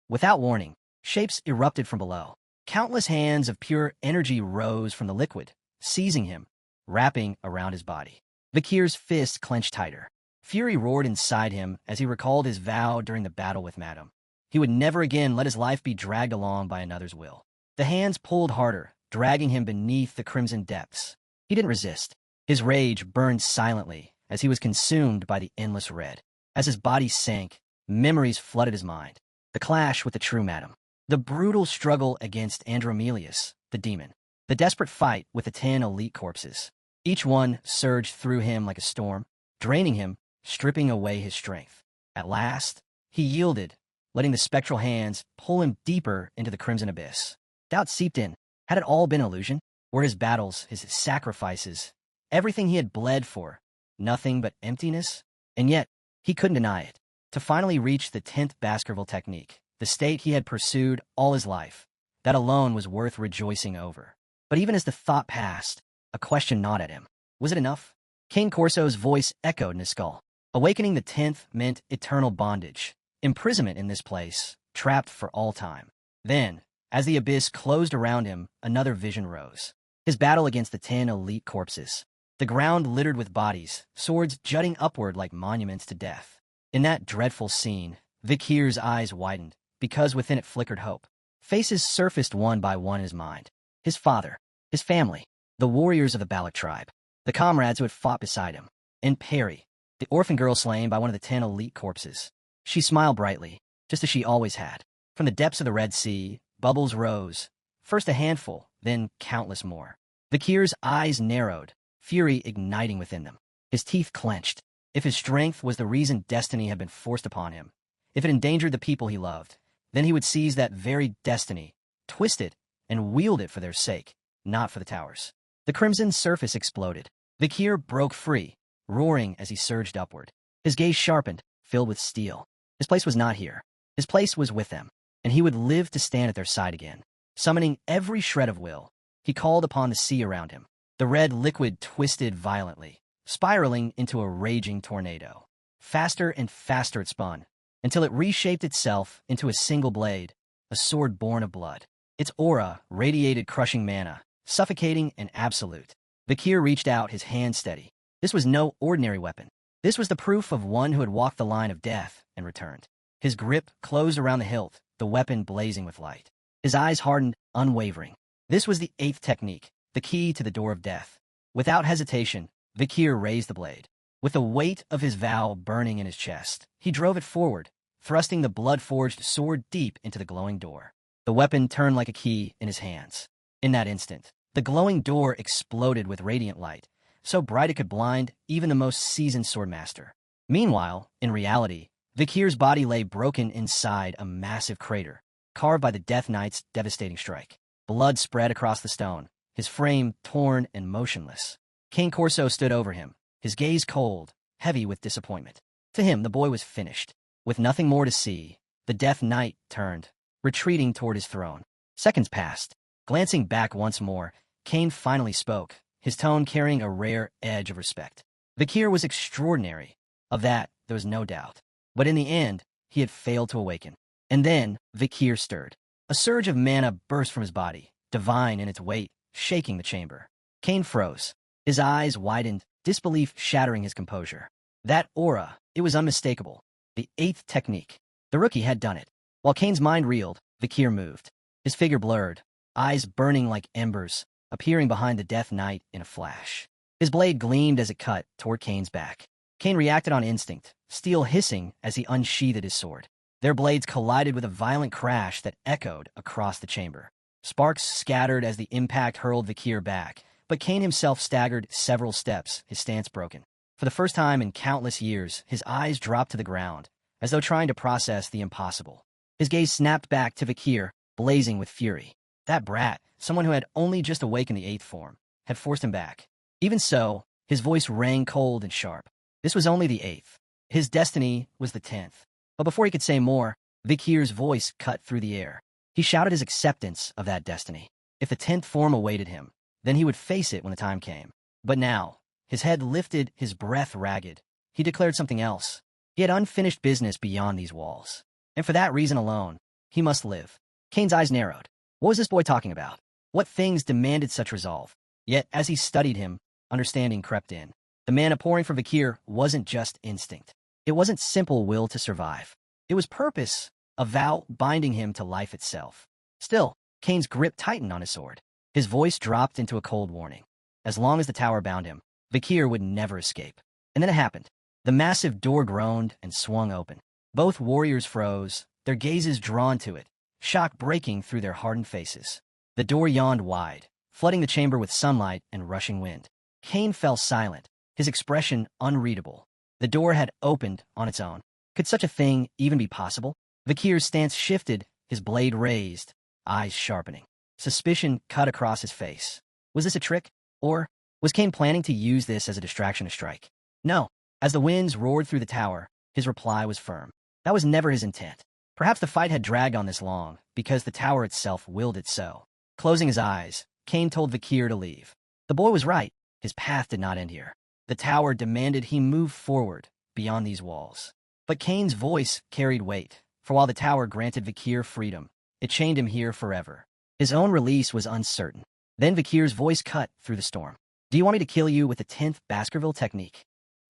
Without warning, shapes erupted from below. Countless hands of pure energy rose from the liquid, seizing him, wrapping around his body. Vikir's fist clenched tighter. Fury roared inside him as he recalled his vow during the battle with Madame. He would never again let his life be dragged along by another's will. The hands pulled harder, dragging him beneath the crimson depths. He didn't resist. His rage burned silently as he was consumed by the endless red. As his body sank, memories flooded his mind. The clash with the true madam. The brutal struggle against Andromelius, the demon. The desperate fight with the 10 elite corpses. Each one surged through him like a storm, draining him, stripping away his strength. At last, he yielded, letting the spectral hands pull him deeper into the crimson abyss. Doubt seeped in. Had it all been illusion? Were his battles, his sacrifices, everything he had bled for, nothing but emptiness? And yet, he couldn't deny it. To finally reach the 10th Baskerville technique, the state he had pursued all his life, that alone was worth rejoicing over. But even as the thought passed, a question gnawed at him. Was it enough? Cane Corso's voice echoed in his skull. Awakening the 10th meant eternal bondage, imprisonment in this place, trapped for all time. Then, as the abyss closed around him, another vision rose. His battle against the 10 elite corpses. The ground littered with bodies, swords jutting upward like monuments to death. In that dreadful scene, Vikir's eyes widened, because within it flickered hope. Faces surfaced one by one in his mind. His father, his family, the warriors of the Balak tribe, the comrades who had fought beside him, and Perry, the orphan girl slain by one of the 10 elite corpses. She smiled brightly, just as she always had. From the depths of the Red Sea, bubbles rose, first a handful, then countless more. Vikir's eyes narrowed, fury igniting within them. His teeth clenched. If his strength was the reason destiny had been forced upon him, if it endangered the people he loved, then he would seize that very destiny, twist it, and wield it for their sake, not for the towers. The crimson surface exploded. Vikir broke free, roaring as he surged upward. His gaze sharpened, filled with steel. His place was not here. His place was with them, and he would live to stand at their side again. Summoning every shred of will, he called upon the sea around him. The red liquid twisted violently, spiraling into a raging tornado. Faster and faster it spun, until it reshaped itself into a single blade, a sword born of blood. Its aura radiated crushing mana, suffocating and absolute. Vikir reached out, his hand steady. This was no ordinary weapon. This was the proof of one who had walked the line of death and returned. His grip closed around the hilt, the weapon blazing with light. His eyes hardened, unwavering. This was the 8th technique, the key to the door of death. Without hesitation, Vikir raised the blade. With the weight of his vow burning in his chest, he drove it forward, thrusting the blood-forged sword deep into the glowing door. The weapon turned like a key in his hands. In that instant, the glowing door exploded with radiant light, so bright it could blind even the most seasoned swordmaster. Meanwhile, in reality, Vikir's body lay broken inside a massive crater, carved by the Death Knight's devastating strike. Blood spread across the stone, his frame torn and motionless. Cane Corso stood over him, his gaze cold, heavy with disappointment. To him, the boy was finished. With nothing more to see, the Death Knight turned, retreating toward his throne. Seconds passed. Glancing back once more, Cane finally spoke, his tone carrying a rare edge of respect. Vikir was extraordinary. Of that, there was no doubt. But in the end, he had failed to awaken. And then, Vikir stirred. A surge of mana burst from his body, divine in its weight, shaking the chamber. Cane froze. His eyes widened, disbelief shattering his composure. That aura, it was unmistakable. The 8th technique. The rookie had done it. While Cane's mind reeled, Vikir moved. His figure blurred, eyes burning like embers, appearing behind the Death Knight in a flash. His blade gleamed as it cut toward Cane's back. Cane reacted on instinct, steel hissing as he unsheathed his sword. Their blades collided with a violent crash that echoed across the chamber. Sparks scattered as the impact hurled Vikir back, but Cane himself staggered several steps, his stance broken. For the first time in countless years, his eyes dropped to the ground, as though trying to process the impossible. His gaze snapped back to Vikir, blazing with fury. That brat, someone who had only just awakened the 8th form, had forced him back. Even so, his voice rang cold and sharp. This was only the 8th. His destiny was the 10th. But before he could say more, Vikir's voice cut through the air. He shouted his acceptance of that destiny. If the 10th form awaited him, then he would face it when the time came. But now, his head lifted, his breath ragged, he declared something else. He had unfinished business beyond these walls. And for that reason alone, he must live. Cane's eyes narrowed. What was this boy talking about? What things demanded such resolve? Yet, as he studied him, understanding crept in. The mana pouring from Vikir wasn't just instinct. It wasn't simple will to survive. It was purpose, a vow binding him to life itself. Still, Cane's grip tightened on his sword. His voice dropped into a cold warning. As long as the tower bound him, Vikir would never escape. And then it happened. The massive door groaned and swung open. Both warriors froze, their gazes drawn to it, shock breaking through their hardened faces. The door yawned wide, flooding the chamber with sunlight and rushing wind. Cain fell silent, his expression unreadable. The door had opened on its own. Could such a thing even be possible? Vikir's stance shifted, his blade raised, eyes sharpening. Suspicion cut across his face. Was this a trick? Or was Cain planning to use this as a distraction to strike? No. As the winds roared through the tower, his reply was firm. That was never his intent. Perhaps the fight had dragged on this long, because the tower itself willed it so. Closing his eyes, Cain told Vikir to leave. The boy was right. His path did not end here. The tower demanded he move forward, beyond these walls. But Cain's voice carried weight, for while the tower granted Vikir freedom, it chained him here forever. His own release was uncertain. Then Vikir's voice cut through the storm. Do you want me to kill you with the 10th Baskerville technique?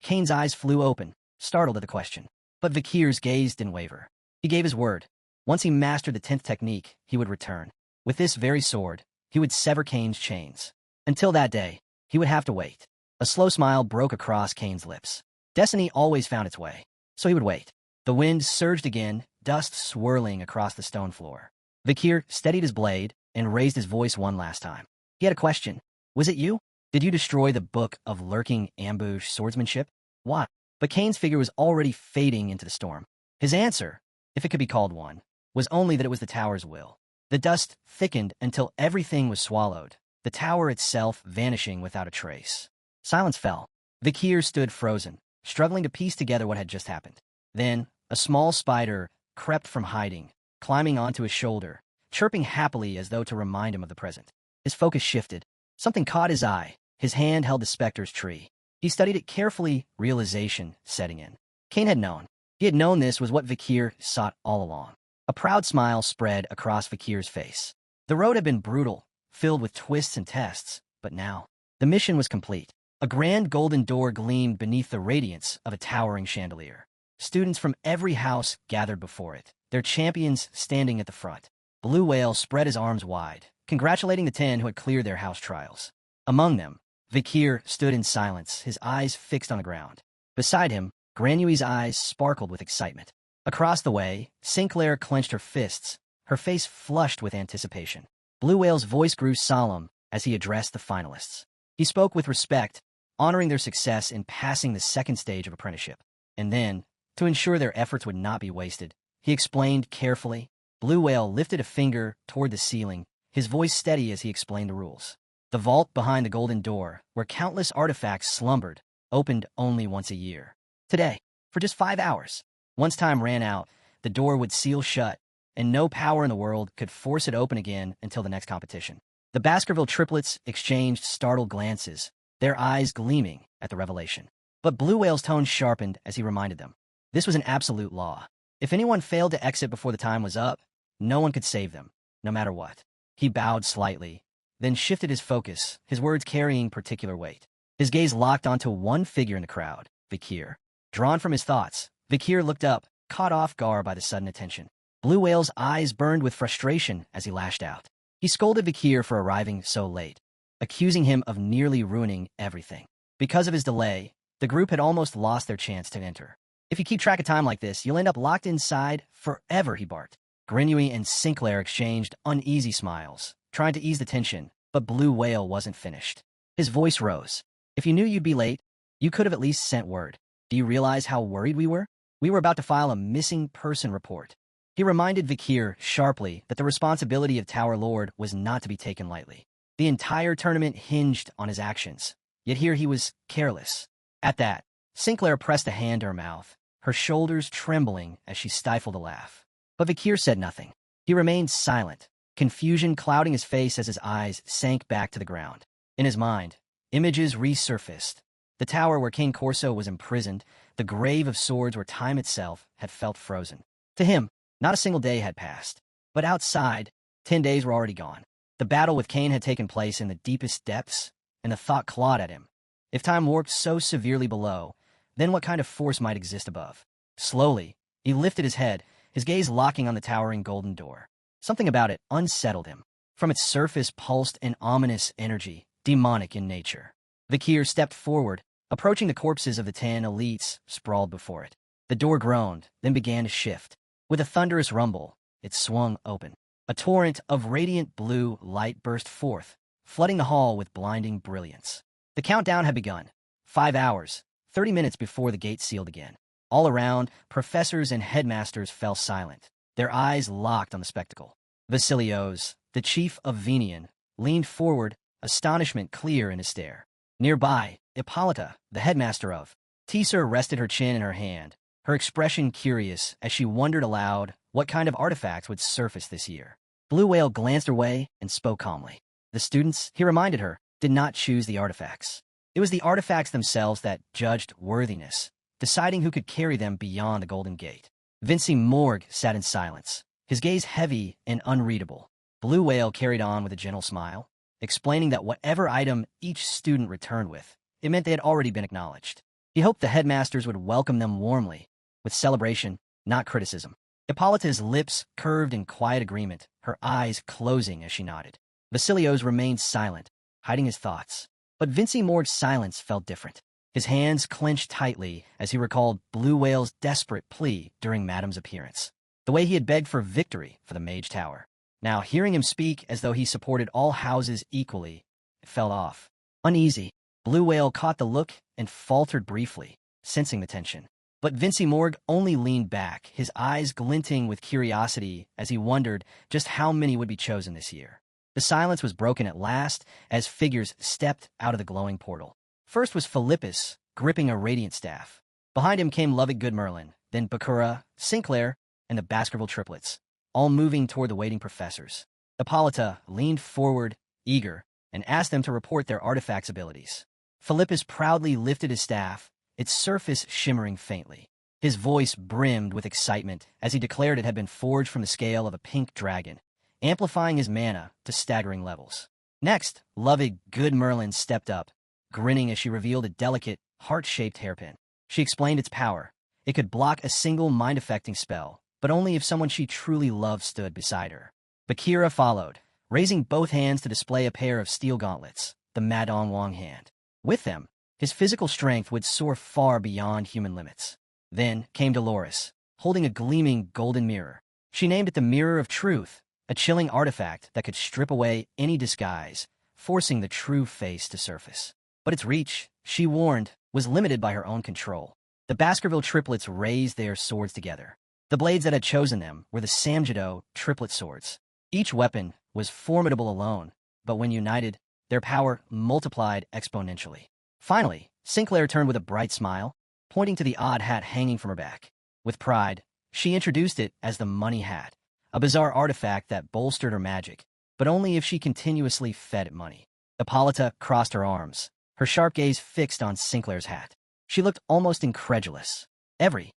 Cain's eyes flew open, startled at the question. But Vikir's gaze didn't waver. He gave his word. Once he mastered the 10th technique, he would return. With this very sword, he would sever Cain's chains. Until that day, he would have to wait. A slow smile broke across Cain's lips. Destiny always found its way, so he would wait. The wind surged again, dust swirling across the stone floor. Vikir steadied his blade and raised his voice one last time. He had a question. Was it you? Did you destroy the book of lurking ambush swordsmanship? What? But Cain's figure was already fading into the storm. His answer, if it could be called one, was only that it was the tower's will. The dust thickened until everything was swallowed, the tower itself vanishing without a trace. Silence fell. Vikir stood frozen, struggling to piece together what had just happened. Then, a small spider crept from hiding, climbing onto his shoulder, chirping happily as though to remind him of the present. His focus shifted. Something caught his eye. His hand held the specter's tree. He studied it carefully, realization setting in. Cain had known. He had known this was what Vikir sought all along. A proud smile spread across Vikir's face. The road had been brutal, filled with twists and tests, but now, the mission was complete. A grand golden door gleamed beneath the radiance of a towering chandelier. Students from every house gathered before it, their champions standing at the front. Blue Whale spread his arms wide, congratulating the 10 who had cleared their house trials. Among them, Vikir stood in silence, his eyes fixed on the ground. Beside him, Granui's eyes sparkled with excitement. Across the way, Sinclair clenched her fists, her face flushed with anticipation. Blue Whale's voice grew solemn as he addressed the finalists. He spoke with respect, honoring their success in passing the second stage of apprenticeship. And then, to ensure their efforts would not be wasted, he explained carefully. Blue Whale lifted a finger toward the ceiling, his voice steady as he explained the rules. The vault behind the golden door, where countless artifacts slumbered, opened only once a year. Today, for just 5 hours. Once time ran out, the door would seal shut, and no power in the world could force it open again until the next competition. The Baskerville triplets exchanged startled glances, their eyes gleaming at the revelation. But Blue Whale's tone sharpened as he reminded them. This was an absolute law. If anyone failed to exit before the time was up, no one could save them, no matter what. He bowed slightly, then shifted his focus, his words carrying particular weight. His gaze locked onto one figure in the crowd, Vikir. Drawn from his thoughts, Vikir looked up, caught off guard by the sudden attention. Blue Whale's eyes burned with frustration as he lashed out. He scolded Vikir for arriving so late, accusing him of nearly ruining everything. Because of his delay, the group had almost lost their chance to enter. If you keep track of time like this, you'll end up locked inside forever, he barked. Grenouille and Sinclair exchanged uneasy smiles, trying to ease the tension, but Blue Whale wasn't finished. His voice rose. If you knew you'd be late, you could have at least sent word. Do you realize how worried we were? We were about to file a missing person report. He reminded Vikir sharply that the responsibility of Tower Lord was not to be taken lightly. The entire tournament hinged on his actions, yet here he was careless. At that, Sinclair pressed a hand to her mouth, her shoulders trembling as she stifled a laugh. But Vikir said nothing. He remained silent, confusion clouding his face as his eyes sank back to the ground. In his mind, images resurfaced. The tower where King Corso was imprisoned, the grave of swords where time itself had felt frozen. To him, not a single day had passed. But outside, 10 days were already gone. The battle with Cain had taken place in the deepest depths, and the thought clawed at him. If time warped so severely below, then what kind of force might exist above? Slowly, he lifted his head, his gaze locking on the towering golden door. Something about it unsettled him. From its surface pulsed an ominous energy, demonic in nature. Vikir stepped forward, approaching the corpses of the 10 elites sprawled before it. The door groaned, then began to shift. With a thunderous rumble, it swung open. A torrent of radiant blue light burst forth, flooding the hall with blinding brilliance. The countdown had begun. 5 hours, 30 minutes before the gate sealed again. All around, professors and headmasters fell silent, their eyes locked on the spectacle. Vasilios, the chief of Venian, leaned forward, astonishment clear in his stare. Nearby, Hippolyta, the headmaster of Teaser, rested her chin in her hand, her expression curious as she wondered aloud what kind of artifacts would surface this year. Blue Whale glanced her way and spoke calmly. The students, he reminded her, did not choose the artifacts. It was the artifacts themselves that judged worthiness, deciding who could carry them beyond the Golden Gate. Vinci Morgue sat in silence, his gaze heavy and unreadable. Blue Whale carried on with a gentle smile, explaining that whatever item each student returned with, it meant they had already been acknowledged. He hoped the headmasters would welcome them warmly, with celebration, not criticism. Hippolyta's lips curved in quiet agreement, her eyes closing as she nodded. Vasilios remained silent, hiding his thoughts. But Vinci Morgue's silence felt different. His hands clenched tightly as he recalled Blue Whale's desperate plea during Madam's appearance. The way he had begged for victory for the Mage Tower. Now, hearing him speak as though he supported all houses equally, it fell off. Uneasy, Blue Whale caught the look and faltered briefly, sensing the tension. But Vinci Morgue only leaned back, his eyes glinting with curiosity as he wondered just how many would be chosen this year. The silence was broken at last as figures stepped out of the glowing portal. First was Philippus, gripping a radiant staff. Behind him came Lovig Goodmerlin, then Bakura, Sinclair, and the Baskerville triplets, all moving toward the waiting professors. Hippolyta leaned forward, eager, and asked them to report their artifacts' abilities. Philippus proudly lifted his staff, its surface shimmering faintly. His voice brimmed with excitement as he declared it had been forged from the scale of a pink dragon, amplifying his mana to staggering levels. Next, Lovig Goodmerlin stepped up, grinning as she revealed a delicate, heart-shaped hairpin. She explained its power. It could block a single mind-affecting spell, but only if someone she truly loved stood beside her. Bakira followed, raising both hands to display a pair of steel gauntlets, the Madong Wong hand. With them, his physical strength would soar far beyond human limits. Then came Dolores, holding a gleaming golden mirror. She named it the Mirror of Truth, a chilling artifact that could strip away any disguise, forcing the true face to surface. But its reach, she warned, was limited by her own control. The Baskerville triplets raised their swords together. The blades that had chosen them were the Samjido triplet swords. Each weapon was formidable alone, but when united, their power multiplied exponentially. Finally, Sinclair turned with a bright smile, pointing to the odd hat hanging from her back. With pride, she introduced it as the Money Hat, a bizarre artifact that bolstered her magic, but only if she continuously fed it money. Hippolyta crossed her arms, her sharp gaze fixed on Sinclair's hat. She looked almost incredulous. Every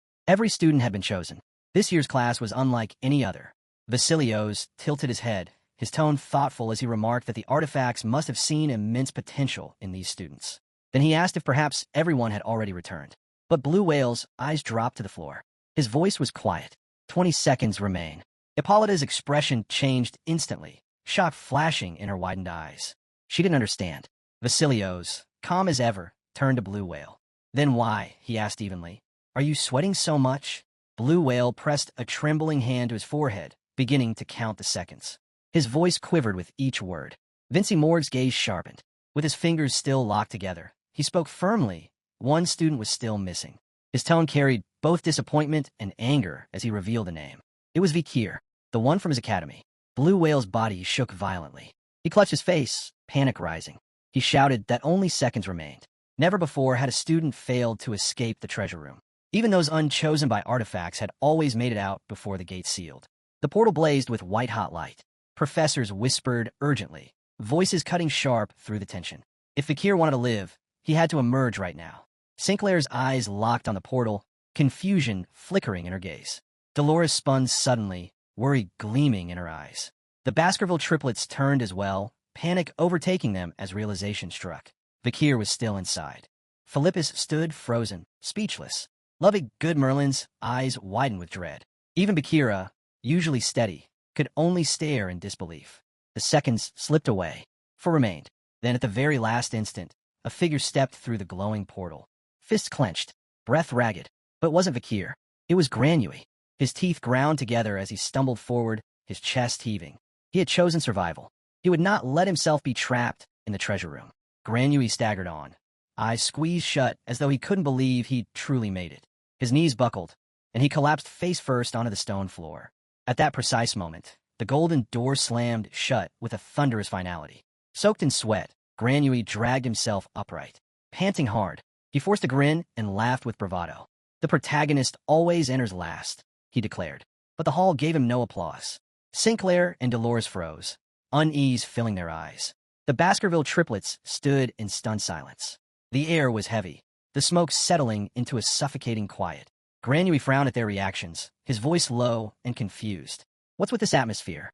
student had been chosen. This year's class was unlike any other. Vasilios tilted his head, his tone thoughtful as he remarked that the artifacts must have seen immense potential in these students. Then he asked if perhaps everyone had already returned. But Blue Whale's eyes dropped to the floor. His voice was quiet. 20 seconds remain. Hippolyta's expression changed instantly, shock flashing in her widened eyes. She didn't understand. Vasilios, calm as ever, turned to Blue Whale. Then why? He asked evenly. Are you sweating so much? Blue Whale pressed a trembling hand to his forehead, beginning to count the seconds. His voice quivered with each word. Vinci Morgue's gaze sharpened. With his fingers still locked together, he spoke firmly. One student was still missing. His tone carried both disappointment and anger as he revealed the name. It was Vikir, the one from his academy. Blue Whale's body shook violently. He clutched his face, panic rising. He shouted that only seconds remained. Never before had a student failed to escape the treasure room. Even those unchosen by artifacts had always made it out before the gate sealed. The portal blazed with white-hot light. Professors whispered urgently, voices cutting sharp through the tension. If Vikir wanted to live, he had to emerge right now. Sinclair's eyes locked on the portal, confusion flickering in her gaze. Dolores spun suddenly, worry gleaming in her eyes. The Baskerville triplets turned as well, panic overtaking them as realization struck. Vikir was still inside. Philippus stood frozen, speechless. Lovig Goodmerlin's eyes widened with dread. Even Bakira, usually steady, could only stare in disbelief. The seconds slipped away. 4 remained. Then at the very last instant, a figure stepped through the glowing portal. Fists clenched, breath ragged. But it wasn't Vikir. It was Granui. His teeth ground together as he stumbled forward, his chest heaving. He had chosen survival. He would not let himself be trapped in the treasure room. Granui staggered on, eyes squeezed shut as though he couldn't believe he'd truly made it. His knees buckled, and he collapsed face first onto the stone floor. At that precise moment, the golden door slammed shut with a thunderous finality. Soaked in sweat, Granui dragged himself upright. Panting hard, he forced a grin and laughed with bravado. The protagonist always enters last, he declared. But the hall gave him no applause. Sinclair and Dolores froze, unease filling their eyes. The Baskerville triplets stood in stunned silence. The air was heavy, the smoke settling into a suffocating quiet. Granui frowned at their reactions, his voice low and confused. What's with this atmosphere?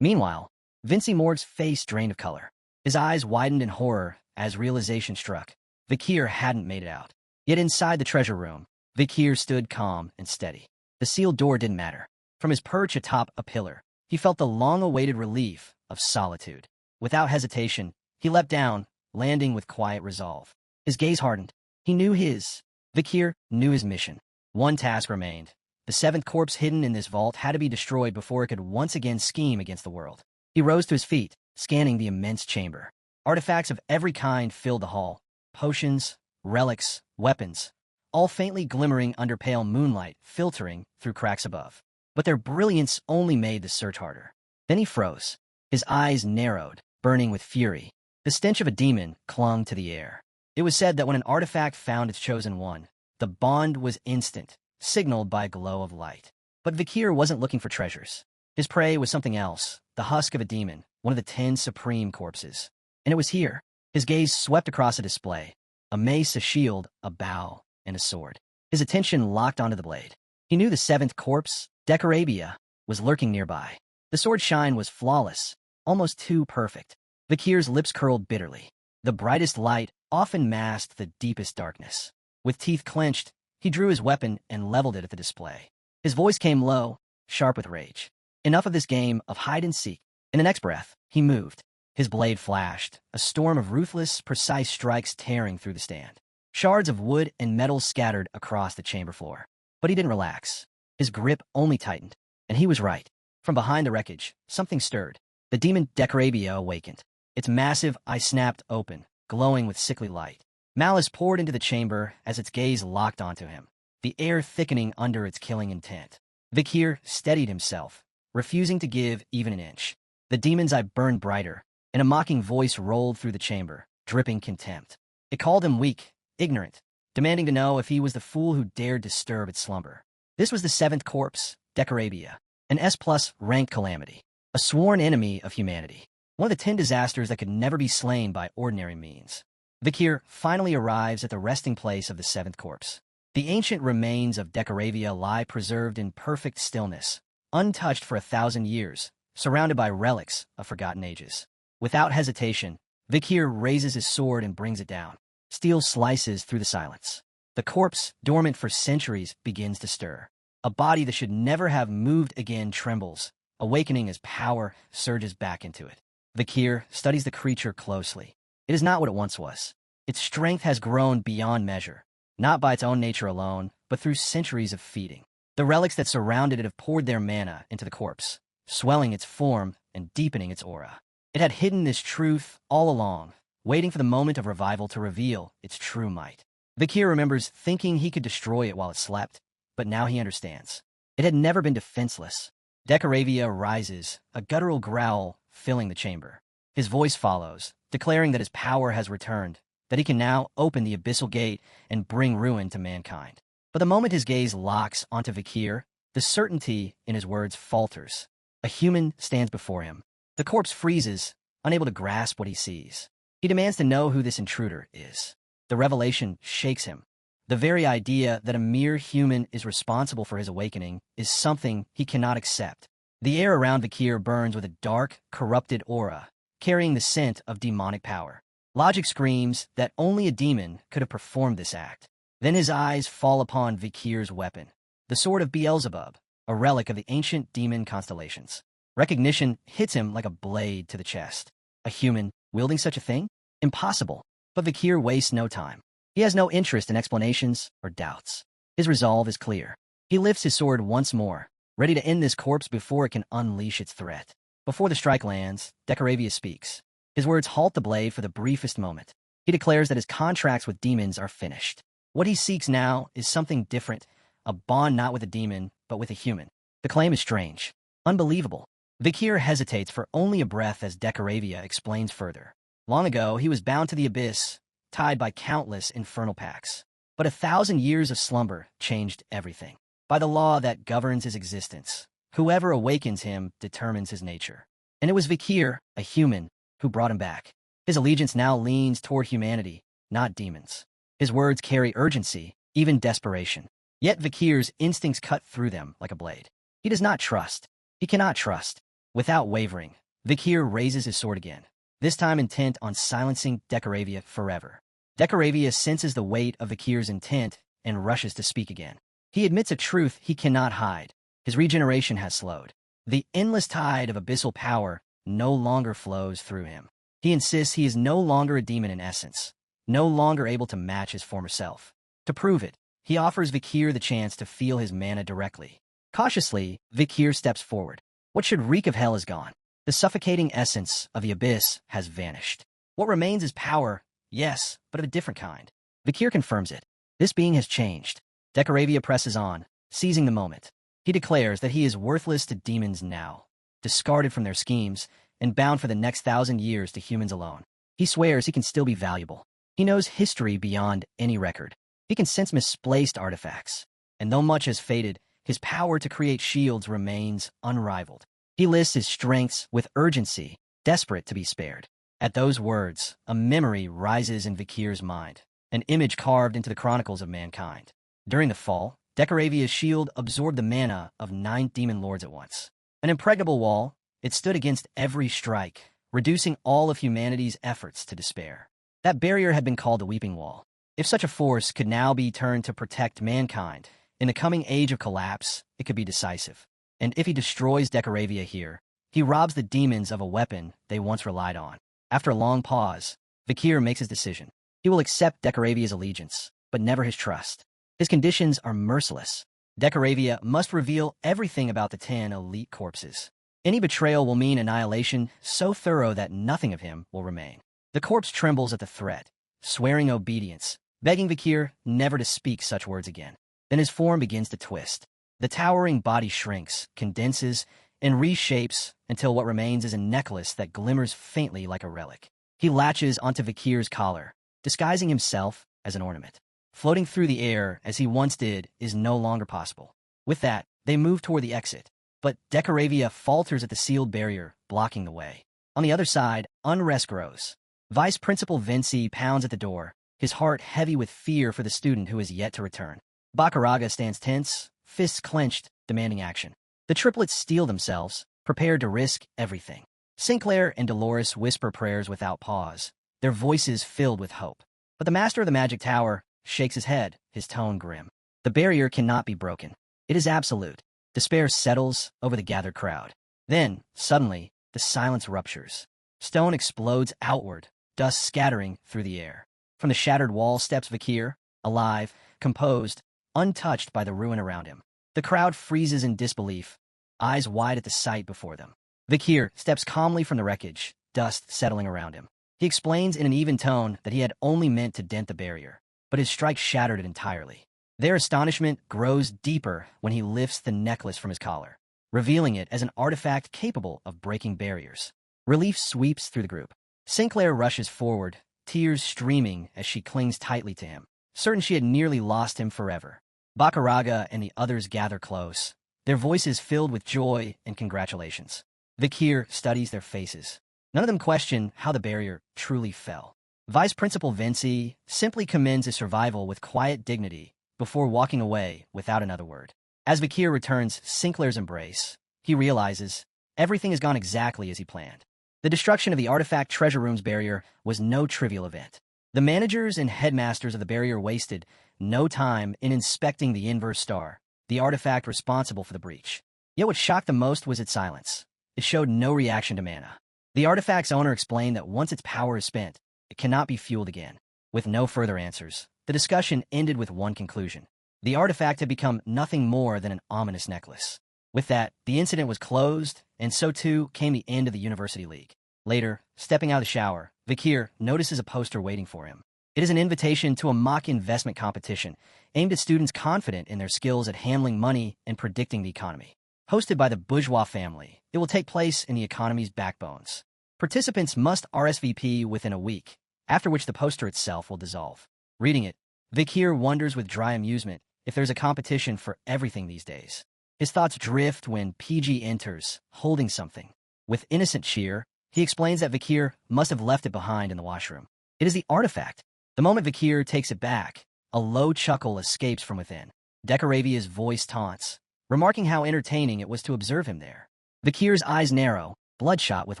Meanwhile, Vincy Morg's face drained of color. His eyes widened in horror as realization struck. Vikir hadn't made it out. Yet inside the treasure room, Vikir stood calm and steady. The sealed door didn't matter. From his perch atop a pillar, he felt the long-awaited relief of solitude. Without hesitation, he leapt down, landing with quiet resolve. His gaze hardened. He knew Vikir knew his mission. One task remained. The 7th corpse hidden in this vault had to be destroyed before it could once again scheme against the world. He rose to his feet, scanning the immense chamber. Artifacts of every kind filled the hall. Potions, relics, weapons, all faintly glimmering under pale moonlight filtering through cracks above. But their brilliance only made the search harder. Then he froze. His eyes narrowed, burning with fury. The stench of a demon clung to the air. It was said that when an artifact found its chosen one, the bond was instant, signaled by a glow of light. But Vikir wasn't looking for treasures. His prey was something else, the husk of a demon, one of the 10 supreme corpses. And it was here. His gaze swept across a display. A mace, a shield, a bow, and a sword. His attention locked onto the blade. He knew the 7th corpse, Decorabia, was lurking nearby. The sword's shine was flawless, almost too perfect. Vikir's lips curled bitterly. The brightest light often masked the deepest darkness. With teeth clenched, he drew his weapon and leveled it at the display. His voice came low, sharp with rage. Enough of this game of hide-and-seek. In the next breath, he moved. His blade flashed, a storm of ruthless, precise strikes tearing through the stand. Shards of wood and metal scattered across the chamber floor. But he didn't relax. His grip only tightened. And he was right. From behind the wreckage, something stirred. The demon Decorabia awakened. Its massive eye snapped open, glowing with sickly light. Malice poured into the chamber as its gaze locked onto him, the air thickening under its killing intent. Vikir steadied himself, refusing to give even an inch. The demon's eye burned brighter, and a mocking voice rolled through the chamber, dripping contempt. It called him weak, ignorant, demanding to know if he was the fool who dared disturb its slumber. This was the 7th corpse, Decorabia, an S+ rank calamity, a sworn enemy of humanity, one of the 10 disasters that could never be slain by ordinary means. Vikir finally arrives at the resting place of the 7th corpse. The ancient remains of Decorabia lie preserved in perfect stillness, untouched for 1,000 years, surrounded by relics of forgotten ages. Without hesitation, Vikir raises his sword and brings it down. Steel slices through the silence. The corpse, dormant for centuries, begins to stir. A body that should never have moved again trembles, awakening as power surges back into it. Vikir studies the creature closely. It is not what it once was. Its strength has grown beyond measure, not by its own nature alone, but through centuries of feeding. The relics that surrounded it have poured their mana into the corpse, swelling its form and deepening its aura. It had hidden this truth all along, waiting for the moment of revival to reveal its true might. Vikir remembers thinking he could destroy it while it slept, but now he understands. It had never been defenseless. Decorabia rises, a guttural growl filling the chamber. His voice follows, declaring that his power has returned, that he can now open the abyssal gate and bring ruin to mankind. But the moment his gaze locks onto Vikir, the certainty in his words falters. A human stands before him. The corpse freezes, unable to grasp what he sees. He demands to know who this intruder is. The revelation shakes him. The very idea that a mere human is responsible for his awakening is something he cannot accept. The air around Vikir burns with a dark, corrupted aura, carrying the scent of demonic power. Logic screams that only a demon could have performed this act. Then his eyes fall upon Vikir's weapon, the sword of Beelzebub, a relic of the ancient demon constellations. Recognition hits him like a blade to the chest. A human wielding such a thing? Impossible. But Vikir wastes no time. He has no interest in explanations or doubts. His resolve is clear. He lifts his sword once more, ready to end this corpse before it can unleash its threat. Before the strike lands, Decoravia speaks. His words halt the blade for the briefest moment. He declares that his contracts with demons are finished. What he seeks now is something different, a bond not with a demon, but with a human. The claim is strange, unbelievable. Vikir hesitates for only a breath as Decoravia explains further. Long ago, he was bound to the abyss, tied by countless infernal pacts. But 1,000 years of slumber changed everything. By the law that governs his existence, whoever awakens him determines his nature. And it was Vikir, a human, who brought him back. His allegiance now leans toward humanity, not demons. His words carry urgency, even desperation. Yet Vikir's instincts cut through them like a blade. He does not trust. He cannot trust. Without wavering, Vikir raises his sword again, this time intent on silencing Decoravia forever. Decoravia senses the weight of Vikir's intent and rushes to speak again. He admits a truth he cannot hide. His regeneration has slowed. The endless tide of abyssal power no longer flows through him. He insists he is no longer a demon in essence, no longer able to match his former self. To prove it, he offers Vikir the chance to feel his mana directly. Cautiously, Vikir steps forward. What should reek of hell is gone. The suffocating essence of the abyss has vanished. What remains is power, yes, but of a different kind. Vikir confirms it. This being has changed. Decoravia presses on, seizing the moment. He declares that he is worthless to demons now, discarded from their schemes, and bound for the next 1,000 years to humans alone. He swears he can still be valuable. He knows history beyond any record. He can sense misplaced artifacts. And though much has faded, his power to create shields remains unrivaled. He lists his strengths with urgency, desperate to be spared. At those words, a memory rises in Vikir's mind, an image carved into the chronicles of mankind. During the fall, Decoravia's shield absorbed the mana of 9 demon lords at once. An impregnable wall, it stood against every strike, reducing all of humanity's efforts to despair. That barrier had been called the Weeping Wall. If such a force could now be turned to protect mankind, in the coming age of collapse, it could be decisive. And if he destroys Decoravia here, he robs the demons of a weapon they once relied on. After a long pause, Vikir makes his decision. He will accept Decoravia's allegiance, but never his trust. His conditions are merciless. Decoravia must reveal everything about the 10 elite corpses. Any betrayal will mean annihilation so thorough that nothing of him will remain. The corpse trembles at the threat, swearing obedience, begging Vikir never to speak such words again. Then his form begins to twist. The towering body shrinks, condenses, and reshapes until what remains is a necklace that glimmers faintly like a relic. He latches onto Vikir's collar, disguising himself as an ornament. Floating through the air as he once did is no longer possible. With that, they move toward the exit, but Decoravia falters at the sealed barrier, blocking the way. On the other side, unrest grows. Vice Principal Vinci pounds at the door, his heart heavy with fear for the student who is yet to return. Bacaraga stands tense, fists clenched, demanding action. The triplets steel themselves, prepared to risk everything. Sinclair and Dolores whisper prayers without pause, their voices filled with hope. But the master of the magic tower shakes his head, his tone grim. The barrier cannot be broken. It is absolute. Despair settles over the gathered crowd. Then, suddenly, the silence ruptures. Stone explodes outward, dust scattering through the air. From the shattered wall steps Vikir, alive, composed, untouched by the ruin around him. The crowd freezes in disbelief, eyes wide at the sight before them. Vikir steps calmly from the wreckage, dust settling around him. He explains in an even tone that he had only meant to dent the barrier, but his strike shattered it entirely. Their astonishment grows deeper when he lifts the necklace from his collar, revealing it as an artifact capable of breaking barriers. Relief sweeps through the group. Sinclair rushes forward, tears streaming as she clings tightly to him, certain she had nearly lost him forever. Bacaraga and the others gather close, their voices filled with joy and congratulations. Vikir studies their faces. None of them question how the barrier truly fell. Vice Principal Vinci simply commends his survival with quiet dignity before walking away without another word. As Vikir returns Sinclair's embrace, he realizes everything has gone exactly as he planned. The destruction of the artifact treasure room's barrier was no trivial event. The managers and headmasters of the barrier wasted no time in inspecting the inverse star, the artifact responsible for the breach. Yet what shocked them most was its silence. it showed no reaction to mana. The artifact's owner explained that once its power is spent, it cannot be fueled again. With no further answers, the discussion ended with one conclusion. The artifact had become nothing more than an ominous necklace. With that, the incident was closed, and so too came the end of the University League. Later, stepping out of the shower, Vikir notices a poster waiting for him. It is an invitation to a mock investment competition aimed at students confident in their skills at handling money and predicting the economy. Hosted by the bourgeois family, it will take place in the economy's backbones. Participants must RSVP within a week, after which the poster itself will dissolve. Reading it, Vikir wonders with dry amusement if there's a competition for everything these days. His thoughts drift when PG enters, holding something. With innocent cheer, he explains that Vikir must have left it behind in the washroom. It is the artifact. The moment Vikir takes it back, a low chuckle escapes from within. Decoravia's voice taunts, remarking how entertaining it was to observe him there. Vikir's eyes narrow, bloodshot with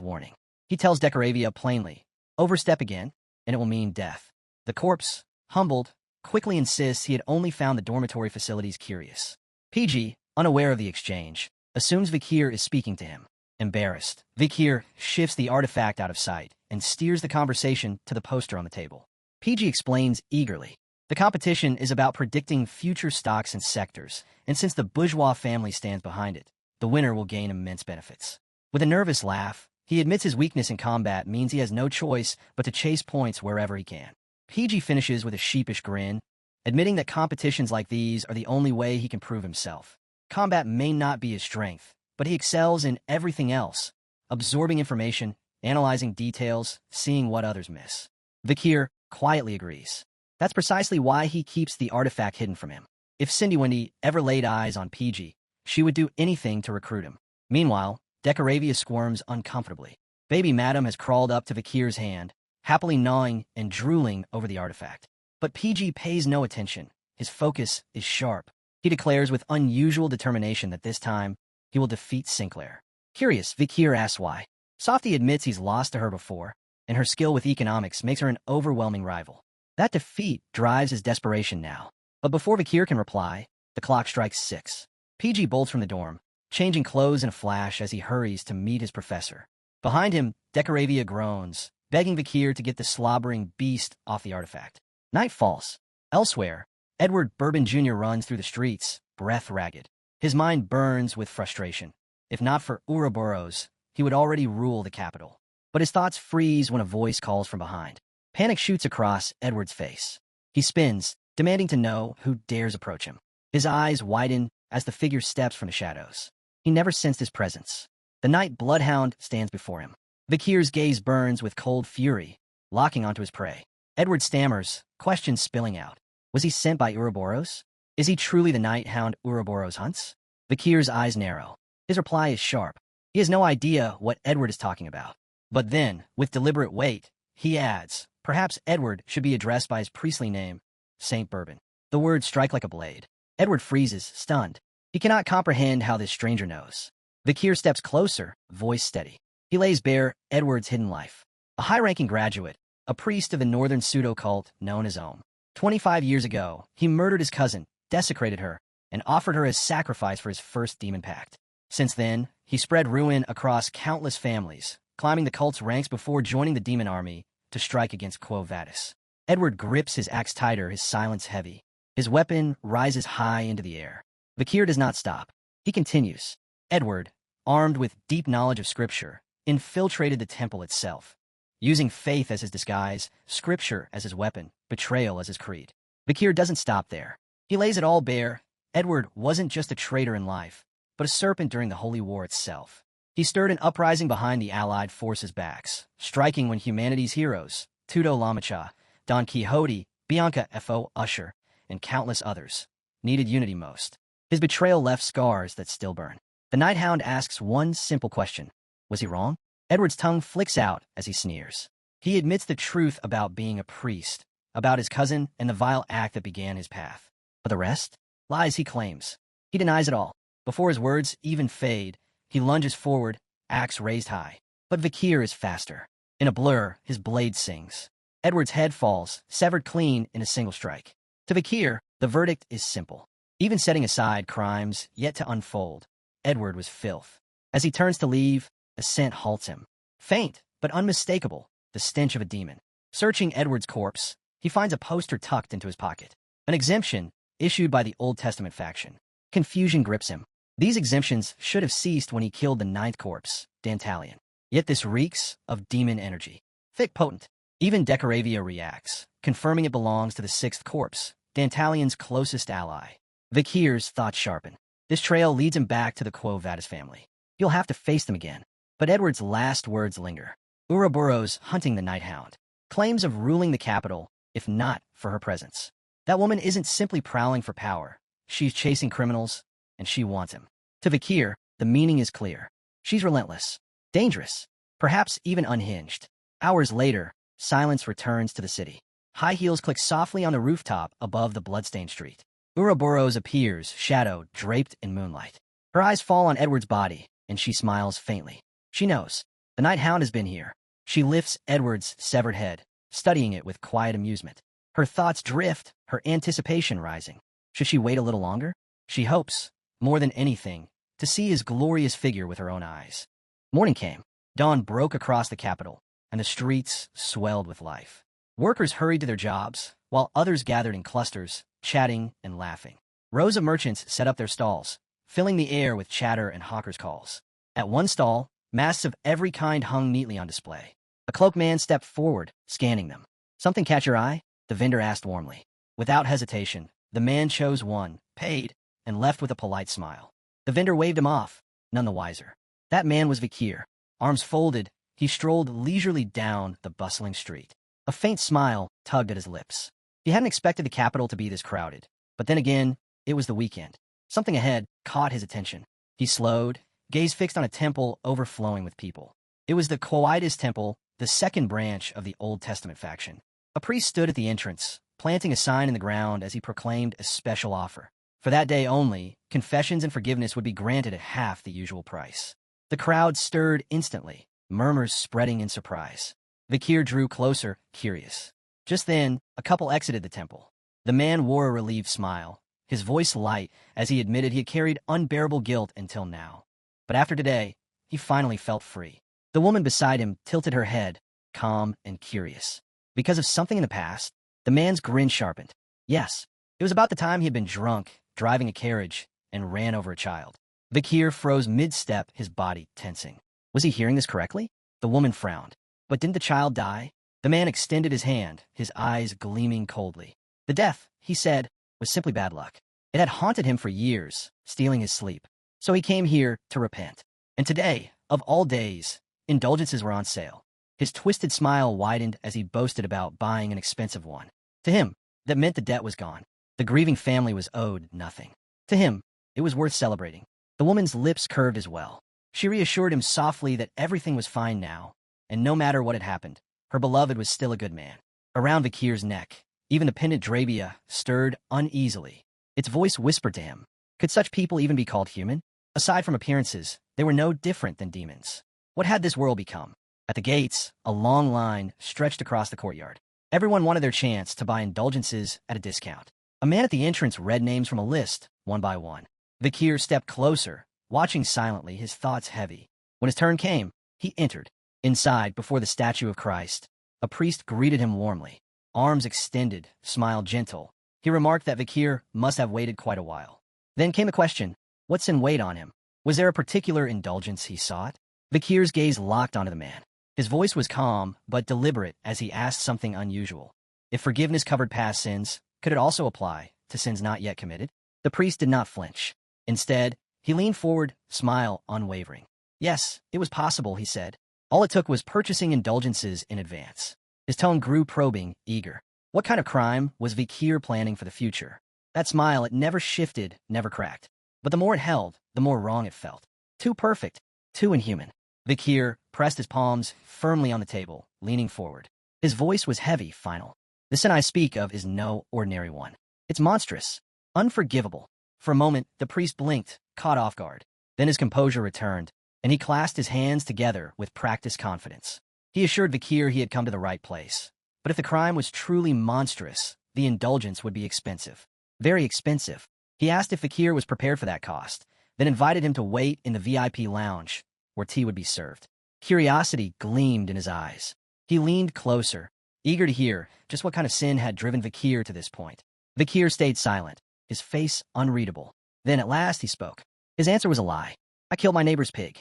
warning. He tells Decoravia plainly, overstep again, and it will mean death. The corpse, humbled, quickly insists he had only found the dormitory facilities curious. PG, unaware of the exchange, assumes Vikir is speaking to him. Embarrassed, Vikir shifts the artifact out of sight and steers the conversation to the poster on the table. PG explains eagerly. The competition is about predicting future stocks and sectors, and since the bourgeois family stands behind it, the winner will gain immense benefits. With a nervous laugh, he admits his weakness in combat means he has no choice but to chase points wherever he can. PG finishes with a sheepish grin, admitting that competitions like these are the only way he can prove himself. Combat may not be his strength, but he excels in everything else, absorbing information, analyzing details, seeing what others miss. Vikir quietly agrees. That's precisely why he keeps the artifact hidden from him. If Cindy Wendy ever laid eyes on PG, she would do anything to recruit him. Meanwhile, Decoravia squirms uncomfortably. Baby Madam has crawled up to Vikir's hand, happily gnawing and drooling over the artifact. But PG pays no attention. His focus is sharp. He declares with unusual determination that this time, he will defeat Sinclair. Curious, Vikir asks why. Softy admits he's lost to her before, and her skill with economics makes her an overwhelming rival. That defeat drives his desperation now. But before Vikir can reply, the clock strikes 6. PG bolts from the dorm, changing clothes in a flash as he hurries to meet his professor. Behind him, Decoravia groans, begging Vikir to get the slobbering beast off the artifact. Night falls. Elsewhere, Edward Bourbon Jr. runs through the streets, breath ragged. His mind burns with frustration. If not for Ouroboros, he would already rule the capital. But his thoughts freeze when a voice calls from behind. Panic shoots across Edward's face. He spins, demanding to know who dares approach him. His eyes widen as the figure steps from the shadows. He never sensed his presence. The night bloodhound stands before him. Vikir's gaze burns with cold fury, locking onto his prey. Edward stammers, questions spilling out. Was he sent by Ouroboros? Is he truly the night hound Ouroboros hunts? Vikir's eyes narrow. His reply is sharp. He has no idea what Edward is talking about. But then, with deliberate weight, he adds, perhaps Edward should be addressed by his priestly name, Saint Bourbon. The words strike like a blade. Edward freezes, stunned. He cannot comprehend how this stranger knows. Vikir steps closer, voice steady. He lays bare Edward's hidden life. A high-ranking graduate, a priest of the northern pseudo-cult known as Ohm. 25 years ago, he murdered his cousin, desecrated her, and offered her as sacrifice for his first demon pact. Since then, he spread ruin across countless families, climbing the cult's ranks before joining the demon army to strike against Quo Vadis. Edward grips his axe tighter, his silence heavy. His weapon rises high into the air. Vikir does not stop. He continues. Edward, armed with deep knowledge of scripture, infiltrated the temple itself, using faith as his disguise, scripture as his weapon, betrayal as his creed. Vikir doesn't stop there. He lays it all bare. Edward wasn't just a traitor in life, but a serpent during the Holy War itself. He stirred an uprising behind the Allied forces' backs, striking when humanity's heroes, Tudo Lamacha, Don Quixote, Bianca F.O. Usher, and countless others, needed unity most. His betrayal left scars that still burn. The Night Hound asks one simple question. Was he wrong? Edward's tongue flicks out as he sneers. He admits the truth about being a priest, about his cousin and the vile act that began his path. But the rest? Lies, he claims. He denies it all. Before his words even fade, he lunges forward, axe raised high. But Vikir is faster. In a blur, his blade sings. Edward's head falls, severed clean in a single strike. To Vikir, the verdict is simple. Even setting aside crimes yet to unfold, Edward was filth. As he turns to leave, The scent halts him. Faint, but unmistakable, the stench of a demon. Searching Edward's corpse, he finds a poster tucked into his pocket. An exemption issued by the Old Testament faction. Confusion grips him. These exemptions should have ceased when he killed the ninth corpse, Dantalion. Yet this reeks of demon energy. Thick, potent. Even Decoravia reacts, confirming it belongs to the sixth corpse, Dantalion's closest ally. Vikir's thoughts sharpen. This trail leads him back to the Quo Vadis family. He'll have to face them again. But Edward's last words linger. Ouroboros hunting the Night Hound. Claims of ruling the capital, if not for her presence. That woman isn't simply prowling for power. She's chasing criminals, and she wants him. To Vikir, the meaning is clear. She's relentless, dangerous, perhaps even unhinged. Hours later, silence returns to the city. High heels click softly on the rooftop above the bloodstained street. Ouroboros appears, shadow draped in moonlight. Her eyes fall on Edward's body, and she smiles faintly. She knows. The Night Hound has been here. She lifts Edward's severed head, studying it with quiet amusement. Her thoughts drift, her anticipation rising. Should she wait a little longer? She hopes, more than anything, to see his glorious figure with her own eyes. Morning came. Dawn broke across the capital, and the streets swelled with life. Workers hurried to their jobs, while others gathered in clusters, chatting and laughing. Rows of merchants set up their stalls, filling the air with chatter and hawkers' calls. At one stall, masks of every kind hung neatly on display. A cloaked man stepped forward, scanning them. "Something catch your eye?" the vendor asked warmly. Without hesitation, the man chose one, paid, and left with a polite smile. The vendor waved him off, none the wiser. That man was Vikir. Arms folded, he strolled leisurely down the bustling street. A faint smile tugged at his lips. He hadn't expected the capital to be this crowded. But then again, it was the weekend. Something ahead caught his attention. He slowed, gaze fixed on a temple overflowing with people. It was the Quoides Temple, the second branch of the Old Testament faction. A priest stood at the entrance, planting a sign in the ground as he proclaimed a special offer. For that day only, confessions and forgiveness would be granted at half the usual price. The crowd stirred instantly, murmurs spreading in surprise. Vikir drew closer, curious. Just then, a couple exited the temple. The man wore a relieved smile, his voice light as he admitted he had carried unbearable guilt until now. But after today, he finally felt free. The woman beside him tilted her head, calm and curious. Because of something in the past, the man's grin sharpened. Yes, it was about the time he had been drunk, driving a carriage, and ran over a child. Vikir froze mid-step, his body tensing. Was he hearing this correctly? The woman frowned. But didn't the child die? The man extended his hand, his eyes gleaming coldly. The death, he said, was simply bad luck. It had haunted him for years, stealing his sleep. So he came here to repent. And today, of all days, indulgences were on sale. His twisted smile widened as he boasted about buying an expensive one. To him, that meant the debt was gone. The grieving family was owed nothing. To him, it was worth celebrating. The woman's lips curved as well. She reassured him softly that everything was fine now, and no matter what had happened, her beloved was still a good man. Around Vikir's neck, even the pendant drabia stirred uneasily. Its voice whispered to him, could such people even be called human? Aside from appearances, they were no different than demons. What had this world become? At the gates, a long line stretched across the courtyard. Everyone wanted their chance to buy indulgences at a discount. A man at the entrance read names from a list, one by one. Vikir stepped closer, watching silently, his thoughts heavy. When his turn came, he entered. Inside, before the statue of Christ, a priest greeted him warmly. Arms extended, smile gentle. He remarked that Vikir must have waited quite a while. Then came the question, what's in wait on him? Was there a particular indulgence he sought? Vikir's gaze locked onto the man. His voice was calm, but deliberate as he asked something unusual. If forgiveness covered past sins, could it also apply to sins not yet committed? The priest did not flinch. Instead, he leaned forward, smile unwavering. Yes, it was possible, he said. All it took was purchasing indulgences in advance. His tone grew probing, eager. What kind of crime was Vikir planning for the future? That smile, it never shifted, never cracked. But the more it held, the more wrong it felt. Too perfect, too inhuman. Vikir pressed his palms firmly on the table, leaning forward. His voice was heavy, final. The sin I speak of is no ordinary one. It's monstrous, unforgivable. For a moment, the priest blinked, caught off guard. Then his composure returned, and he clasped his hands together with practiced confidence. He assured Vikir he had come to the right place. But if the crime was truly monstrous, the indulgence would be expensive. Very expensive. He asked if Vikir was prepared for that cost, then invited him to wait in the VIP lounge, where tea would be served. Curiosity gleamed in his eyes. He leaned closer, eager to hear just what kind of sin had driven Vikir to this point. Vikir stayed silent, his face unreadable. Then at last he spoke. His answer was a lie. I killed my neighbor's pig.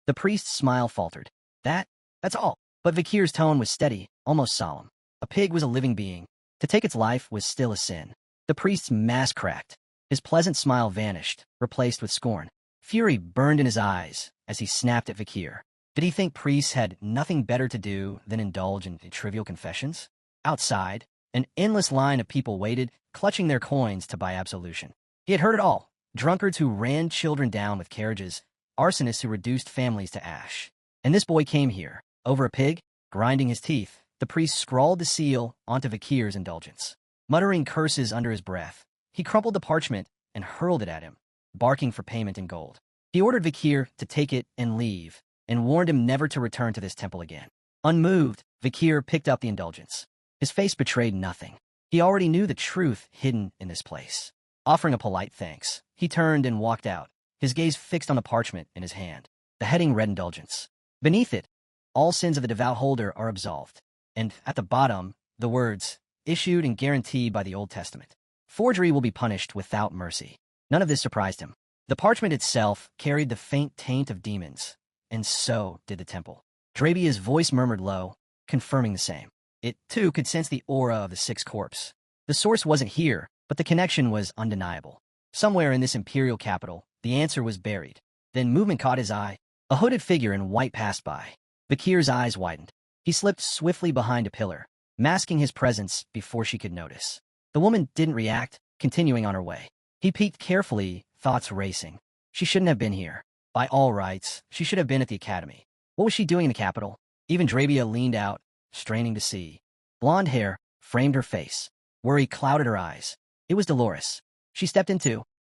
The priest's smile faltered. That's all. But Vikir's tone was steady, almost solemn. A pig was a living being. To take its life was still a sin. The priest's mask cracked. His pleasant smile vanished, replaced with scorn. Fury burned in his eyes as he snapped at Vikir. Did he think priests had nothing better to do than indulge in trivial confessions? Outside, an endless line of people waited, clutching their coins to buy absolution. He had heard it all. Drunkards who ran children down with carriages, arsonists who reduced families to ash. And this boy came here, over a pig, grinding his teeth. The priest scrawled the seal onto Vikir's indulgence. Muttering curses under his breath, he crumpled the parchment and hurled it at him, barking for payment in gold. He ordered Vikir to take it and leave, and warned him never to return to this temple again. Unmoved, Vikir picked up the indulgence. His face betrayed nothing. He already knew the truth hidden in this place. Offering a polite thanks, he turned and walked out, his gaze fixed on the parchment in his hand. The heading read indulgence. Beneath it, all sins of the devout holder are absolved. And at the bottom, the words, issued and guaranteed by the Old Testament. Forgery will be punished without mercy. None of this surprised him. The parchment itself carried the faint taint of demons, and so did the temple. Drabia's voice murmured low, confirming the same. It, too, could sense the aura of the sixth corpse. The source wasn't here, but the connection was undeniable. Somewhere in this imperial capital, the answer was buried. Then movement caught his eye. A hooded figure in white passed by. Vikir's eyes widened. He slipped swiftly behind a pillar, masking his presence before she could notice. The woman didn't react, continuing on her way. He peeked carefully, thoughts racing. She shouldn't have been here. By all rights, she should have been at the academy. What was she doing in the capital? Even Drabia leaned out, straining to see. Blonde hair framed her face. Worry clouded her eyes. It was Dolores.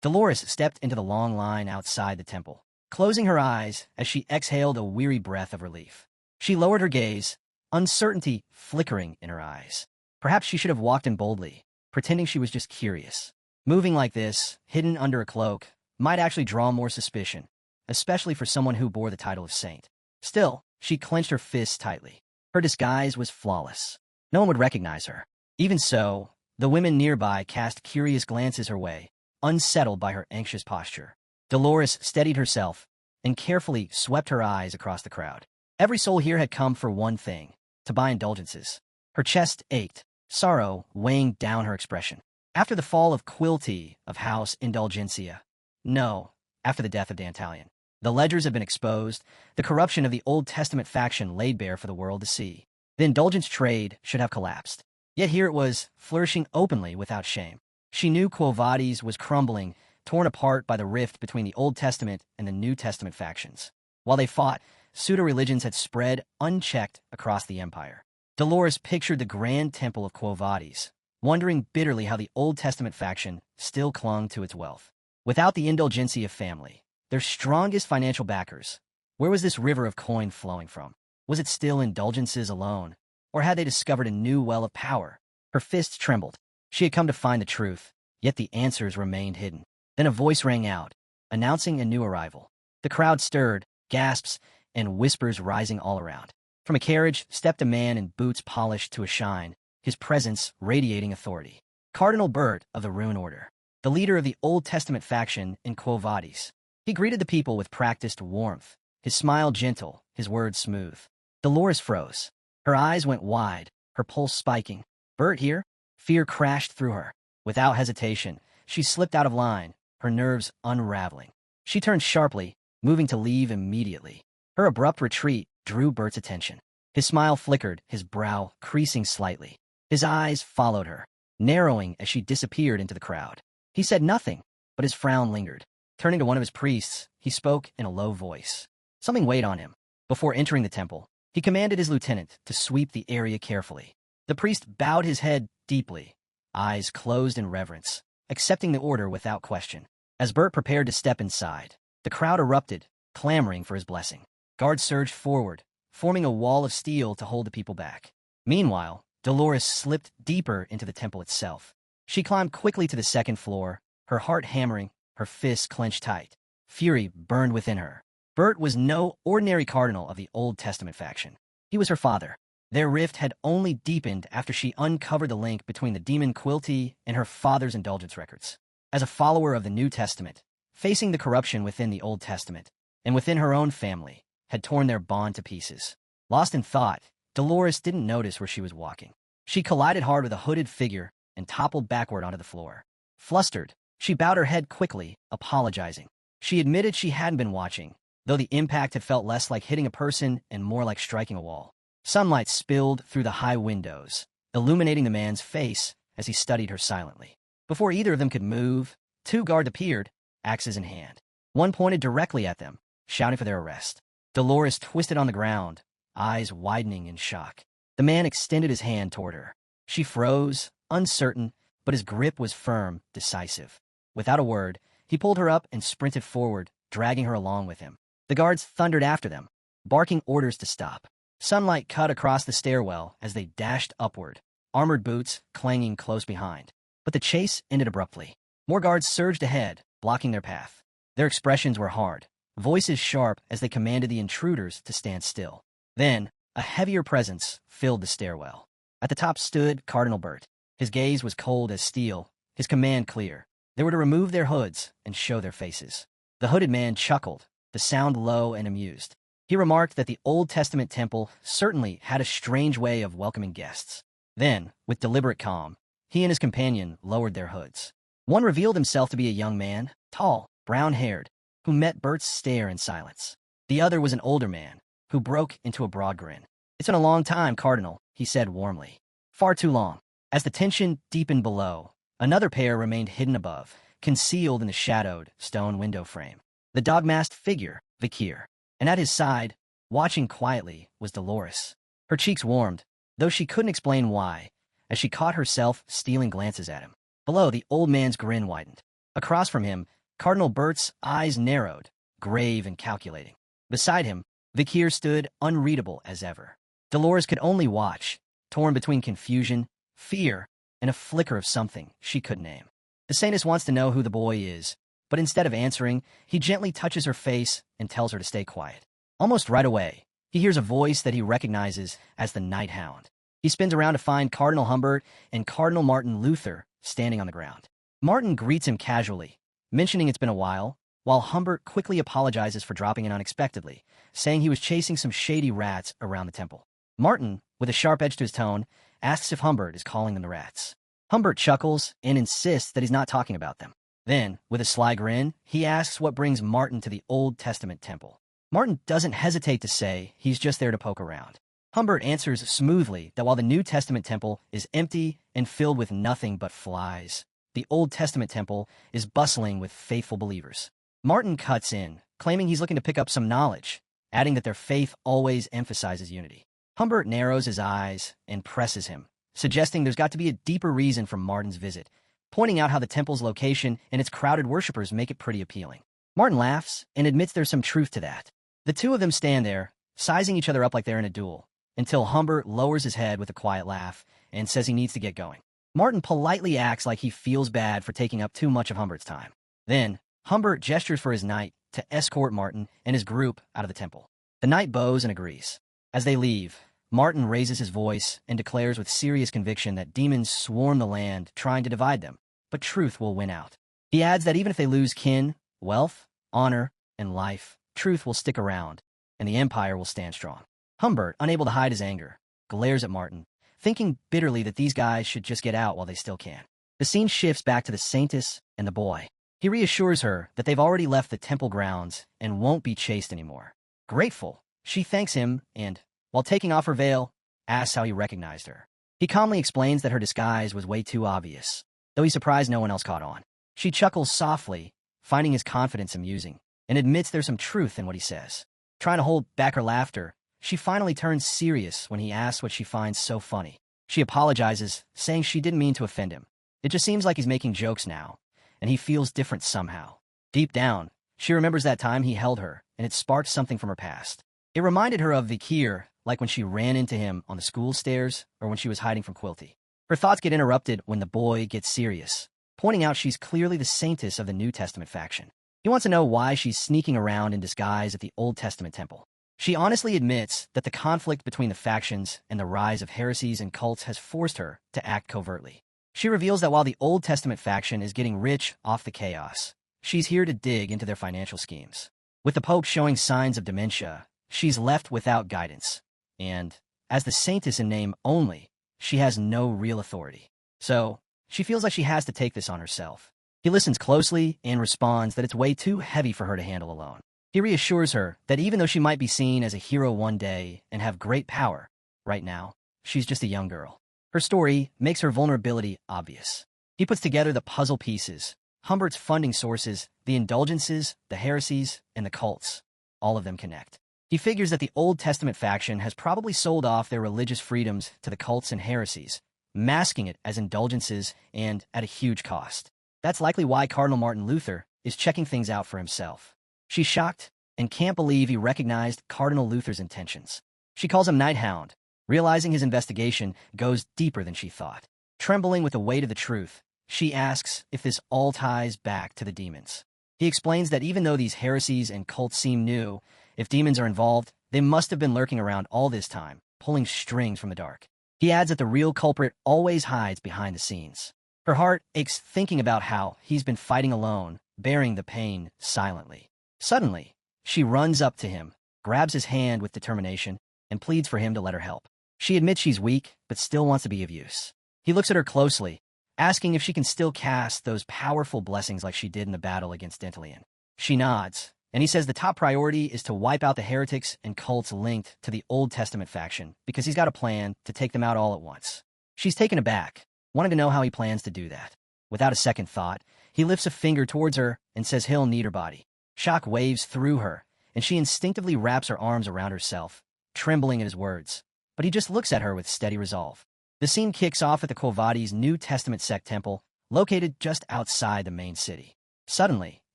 Dolores stepped into the long line outside the temple, closing her eyes as she exhaled a weary breath of relief. She lowered her gaze, uncertainty flickering in her eyes. Perhaps she should have walked in boldly, pretending she was just curious. Moving like this, hidden under a cloak, might actually draw more suspicion, especially for someone who bore the title of saint. Still, she clenched her fists tightly. Her disguise was flawless. No one would recognize her. Even so, the women nearby cast curious glances her way, unsettled by her anxious posture. Dolores steadied herself and carefully swept her eyes across the crowd. Every soul here had come for one thing, to buy indulgences. Her chest ached, sorrow weighing down her expression. After the fall of Quilty of House Indulgencia. No, after the death of Dantalion. The ledgers have been exposed, the corruption of the Old Testament faction laid bare for the world to see. The indulgence trade should have collapsed. Yet here it was, flourishing openly without shame. She knew Quo Vadis was crumbling, torn apart by the rift between the Old Testament and the New Testament factions. While they fought, pseudo-religions had spread unchecked across the empire. Dolores pictured the grand temple of Quo Vadis, wondering bitterly how the Old Testament faction still clung to its wealth. Without the Indulgencia family, their strongest financial backers, where was this river of coin flowing from? Was it still indulgences alone? Or had they discovered a new well of power? Her fists trembled. She had come to find the truth, yet the answers remained hidden. Then a voice rang out, announcing a new arrival. The crowd stirred, gasps, and whispers rising all around. From a carriage stepped a man in boots polished to a shine, his presence radiating authority. Cardinal Bert of the Rune Order, the leader of the Old Testament faction in Quo Vadis. He greeted the people with practiced warmth, his smile gentle, his words smooth. Dolores froze. Her eyes went wide, her pulse spiking. Bert here? Fear crashed through her. Without hesitation, she slipped out of line, her nerves unraveling. She turned sharply, moving to leave immediately. Her abrupt retreat drew Bert's attention. His smile flickered, his brow creasing slightly. His eyes followed her, narrowing as she disappeared into the crowd. He said nothing, but his frown lingered. Turning to one of his priests, he spoke in a low voice. Something weighed on him. Before entering the temple, he commanded his lieutenant to sweep the area carefully. The priest bowed his head deeply, eyes closed in reverence, accepting the order without question. As Bert prepared to step inside, the crowd erupted, clamoring for his blessing. Guards surged forward, forming a wall of steel to hold the people back. Meanwhile, Dolores slipped deeper into the temple itself. She climbed quickly to the second floor, her heart hammering, her fists clenched tight. Fury burned within her. Bert was no ordinary cardinal of the Old Testament faction. He was her father. Their rift had only deepened after she uncovered the link between the demon Quilty and her father's indulgence records. As a follower of the New Testament, facing the corruption within the Old Testament, and within her own family, had torn their bond to pieces. Lost in thought, Dolores didn't notice where she was walking. She collided hard with a hooded figure and toppled backward onto the floor. Flustered, she bowed her head quickly, apologizing. She admitted she hadn't been watching, though the impact had felt less like hitting a person and more like striking a wall. Sunlight spilled through the high windows, illuminating the man's face as he studied her silently. Before either of them could move, two guards appeared, axes in hand. One pointed directly at them, shouting for their arrest. Dolores twisted on the ground, eyes widening in shock. The man extended his hand toward her. She froze, uncertain, but his grip was firm, decisive. Without a word, he pulled her up and sprinted forward, dragging her along with him. The guards thundered after them, barking orders to stop. Sunlight cut across the stairwell as they dashed upward, armored boots clanging close behind. But the chase ended abruptly. More guards surged ahead, blocking their path. Their expressions were hard, voices sharp as they commanded the intruders to stand still. Then, a heavier presence filled the stairwell. At the top stood Cardinal Bert. His gaze was cold as steel, his command clear. They were to remove their hoods and show their faces. The hooded man chuckled, the sound low and amused. He remarked that the Old Testament temple certainly had a strange way of welcoming guests. Then, with deliberate calm, he and his companion lowered their hoods. One revealed himself to be a young man, tall, brown-haired, who met Bert's stare in silence. The other was an older man, who broke into a broad grin. "It's been a long time, Cardinal," he said warmly. "Far too long." As the tension deepened below, another pair remained hidden above, concealed in the shadowed stone window frame. The dog-masked figure, Vikir. And at his side, watching quietly, was Dolores. Her cheeks warmed, though she couldn't explain why, as she caught herself stealing glances at him. Below, the old man's grin widened. Across from him, Cardinal Bert's eyes narrowed, grave and calculating. Beside him, Vikir stood unreadable as ever. Dolores could only watch, torn between confusion, fear, and a flicker of something she couldn't name. The Saintess wants to know who the boy is, but instead of answering, he gently touches her face and tells her to stay quiet. Almost right away, he hears a voice that he recognizes as the Night Hound. He spins around to find Cardinal Humbert and Cardinal Martin Luther standing on the ground. Martin greets him casually, mentioning it's been a while Humbert quickly apologizes for dropping in unexpectedly, saying he was chasing some shady rats around the temple. Martin, with a sharp edge to his tone, asks if Humbert is calling them the rats. Humbert chuckles and insists that he's not talking about them. Then, with a sly grin, he asks what brings Martin to the Old Testament temple. Martin doesn't hesitate to say he's just there to poke around. Humbert answers smoothly that while the New Testament temple is empty and filled with nothing but flies, the Old Testament temple is bustling with faithful believers. Martin cuts in, claiming he's looking to pick up some knowledge, adding that their faith always emphasizes unity. Humbert narrows his eyes and presses him, suggesting there's got to be a deeper reason for Martin's visit, pointing out how the temple's location and its crowded worshippers make it pretty appealing. Martin laughs and admits there's some truth to that. The two of them stand there, sizing each other up like they're in a duel, until Humbert lowers his head with a quiet laugh and says he needs to get going. Martin politely acts like he feels bad for taking up too much of Humbert's time. Then, Humbert gestures for his knight to escort Martin and his group out of the temple. The knight bows and agrees. As they leave, Martin raises his voice and declares with serious conviction that demons swarm the land trying to divide them, but truth will win out. He adds that even if they lose kin, wealth, honor, and life, truth will stick around, and the empire will stand strong. Humbert, unable to hide his anger, glares at Martin, thinking bitterly that these guys should just get out while they still can. The scene shifts back to the Saintess and the boy. He reassures her that they've already left the temple grounds and won't be chased anymore. Grateful, she thanks him and, while taking off her veil, asks how he recognized her. He calmly explains that her disguise was way too obvious, though he's surprised no one else caught on. She chuckles softly, finding his confidence amusing, and admits there's some truth in what he says. Trying to hold back her laughter, she finally turns serious when he asks what she finds so funny. She apologizes, saying she didn't mean to offend him. It just seems like he's making jokes now, and he feels different somehow. Deep down, she remembers that time he held her, and it sparked something from her past. It reminded her of Vikir, like when she ran into him on the school stairs or when she was hiding from Quilty. Her thoughts get interrupted when the boy gets serious, pointing out she's clearly the Saintess of the New Testament faction. He wants to know why she's sneaking around in disguise at the Old Testament temple. She honestly admits that the conflict between the factions and the rise of heresies and cults has forced her to act covertly. She reveals that while the Old Testament faction is getting rich off the chaos, she's here to dig into their financial schemes. With the Pope showing signs of dementia, she's left without guidance. And, as the saintess in name only, she has no real authority. So, she feels like she has to take this on herself. He listens closely and responds that it's way too heavy for her to handle alone. He reassures her that even though she might be seen as a hero one day and have great power, right now, she's just a young girl. Her story makes her vulnerability obvious. He puts together the puzzle pieces, Humbert's funding sources, the indulgences, the heresies, and the cults. All of them connect. He figures that the Old Testament faction has probably sold off their religious freedoms to the cults and heresies, masking it as indulgences and at a huge cost. That's likely why Cardinal Martin Luther is checking things out for himself. She's shocked and can't believe he recognized Cardinal Luther's intentions. She calls him Hound, realizing his investigation goes deeper than she thought. Trembling with the weight of the truth, she asks if this all ties back to the demons. He explains that even though these heresies and cults seem new, if demons are involved, they must have been lurking around all this time, pulling strings from the dark. He adds that the real culprit always hides behind the scenes. Her heart aches thinking about how he's been fighting alone, bearing the pain silently. Suddenly, she runs up to him, grabs his hand with determination, and pleads for him to let her help. She admits she's weak, but still wants to be of use. He looks at her closely, asking if she can still cast those powerful blessings like she did in the battle against Dentalian. She nods, and he says the top priority is to wipe out the heretics and cults linked to the Old Testament faction because he's got a plan to take them out all at once. She's taken aback, wanting to know how he plans to do that. Without a second thought, he lifts a finger towards her and says he'll need her body. Shock waves through her, and she instinctively wraps her arms around herself, trembling at his words. But he just looks at her with steady resolve. The scene kicks off at the Quo Vadis New Testament sect temple, located just outside the main city. Suddenly,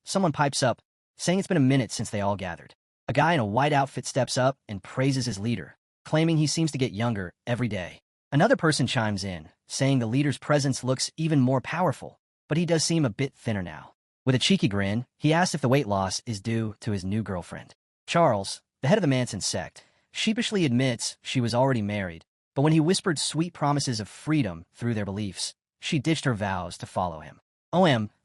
someone pipes up, saying it's been a minute since they all gathered. A guy in a white outfit steps up and praises his leader, claiming he seems to get younger every day. Another person chimes in, saying the leader's presence looks even more powerful, but he does seem a bit thinner now. With a cheeky grin, he asks if the weight loss is due to his new girlfriend. Charles, the head of the Manson sect, sheepishly admits she was already married, but when he whispered sweet promises of freedom through their beliefs, she ditched her vows to follow him.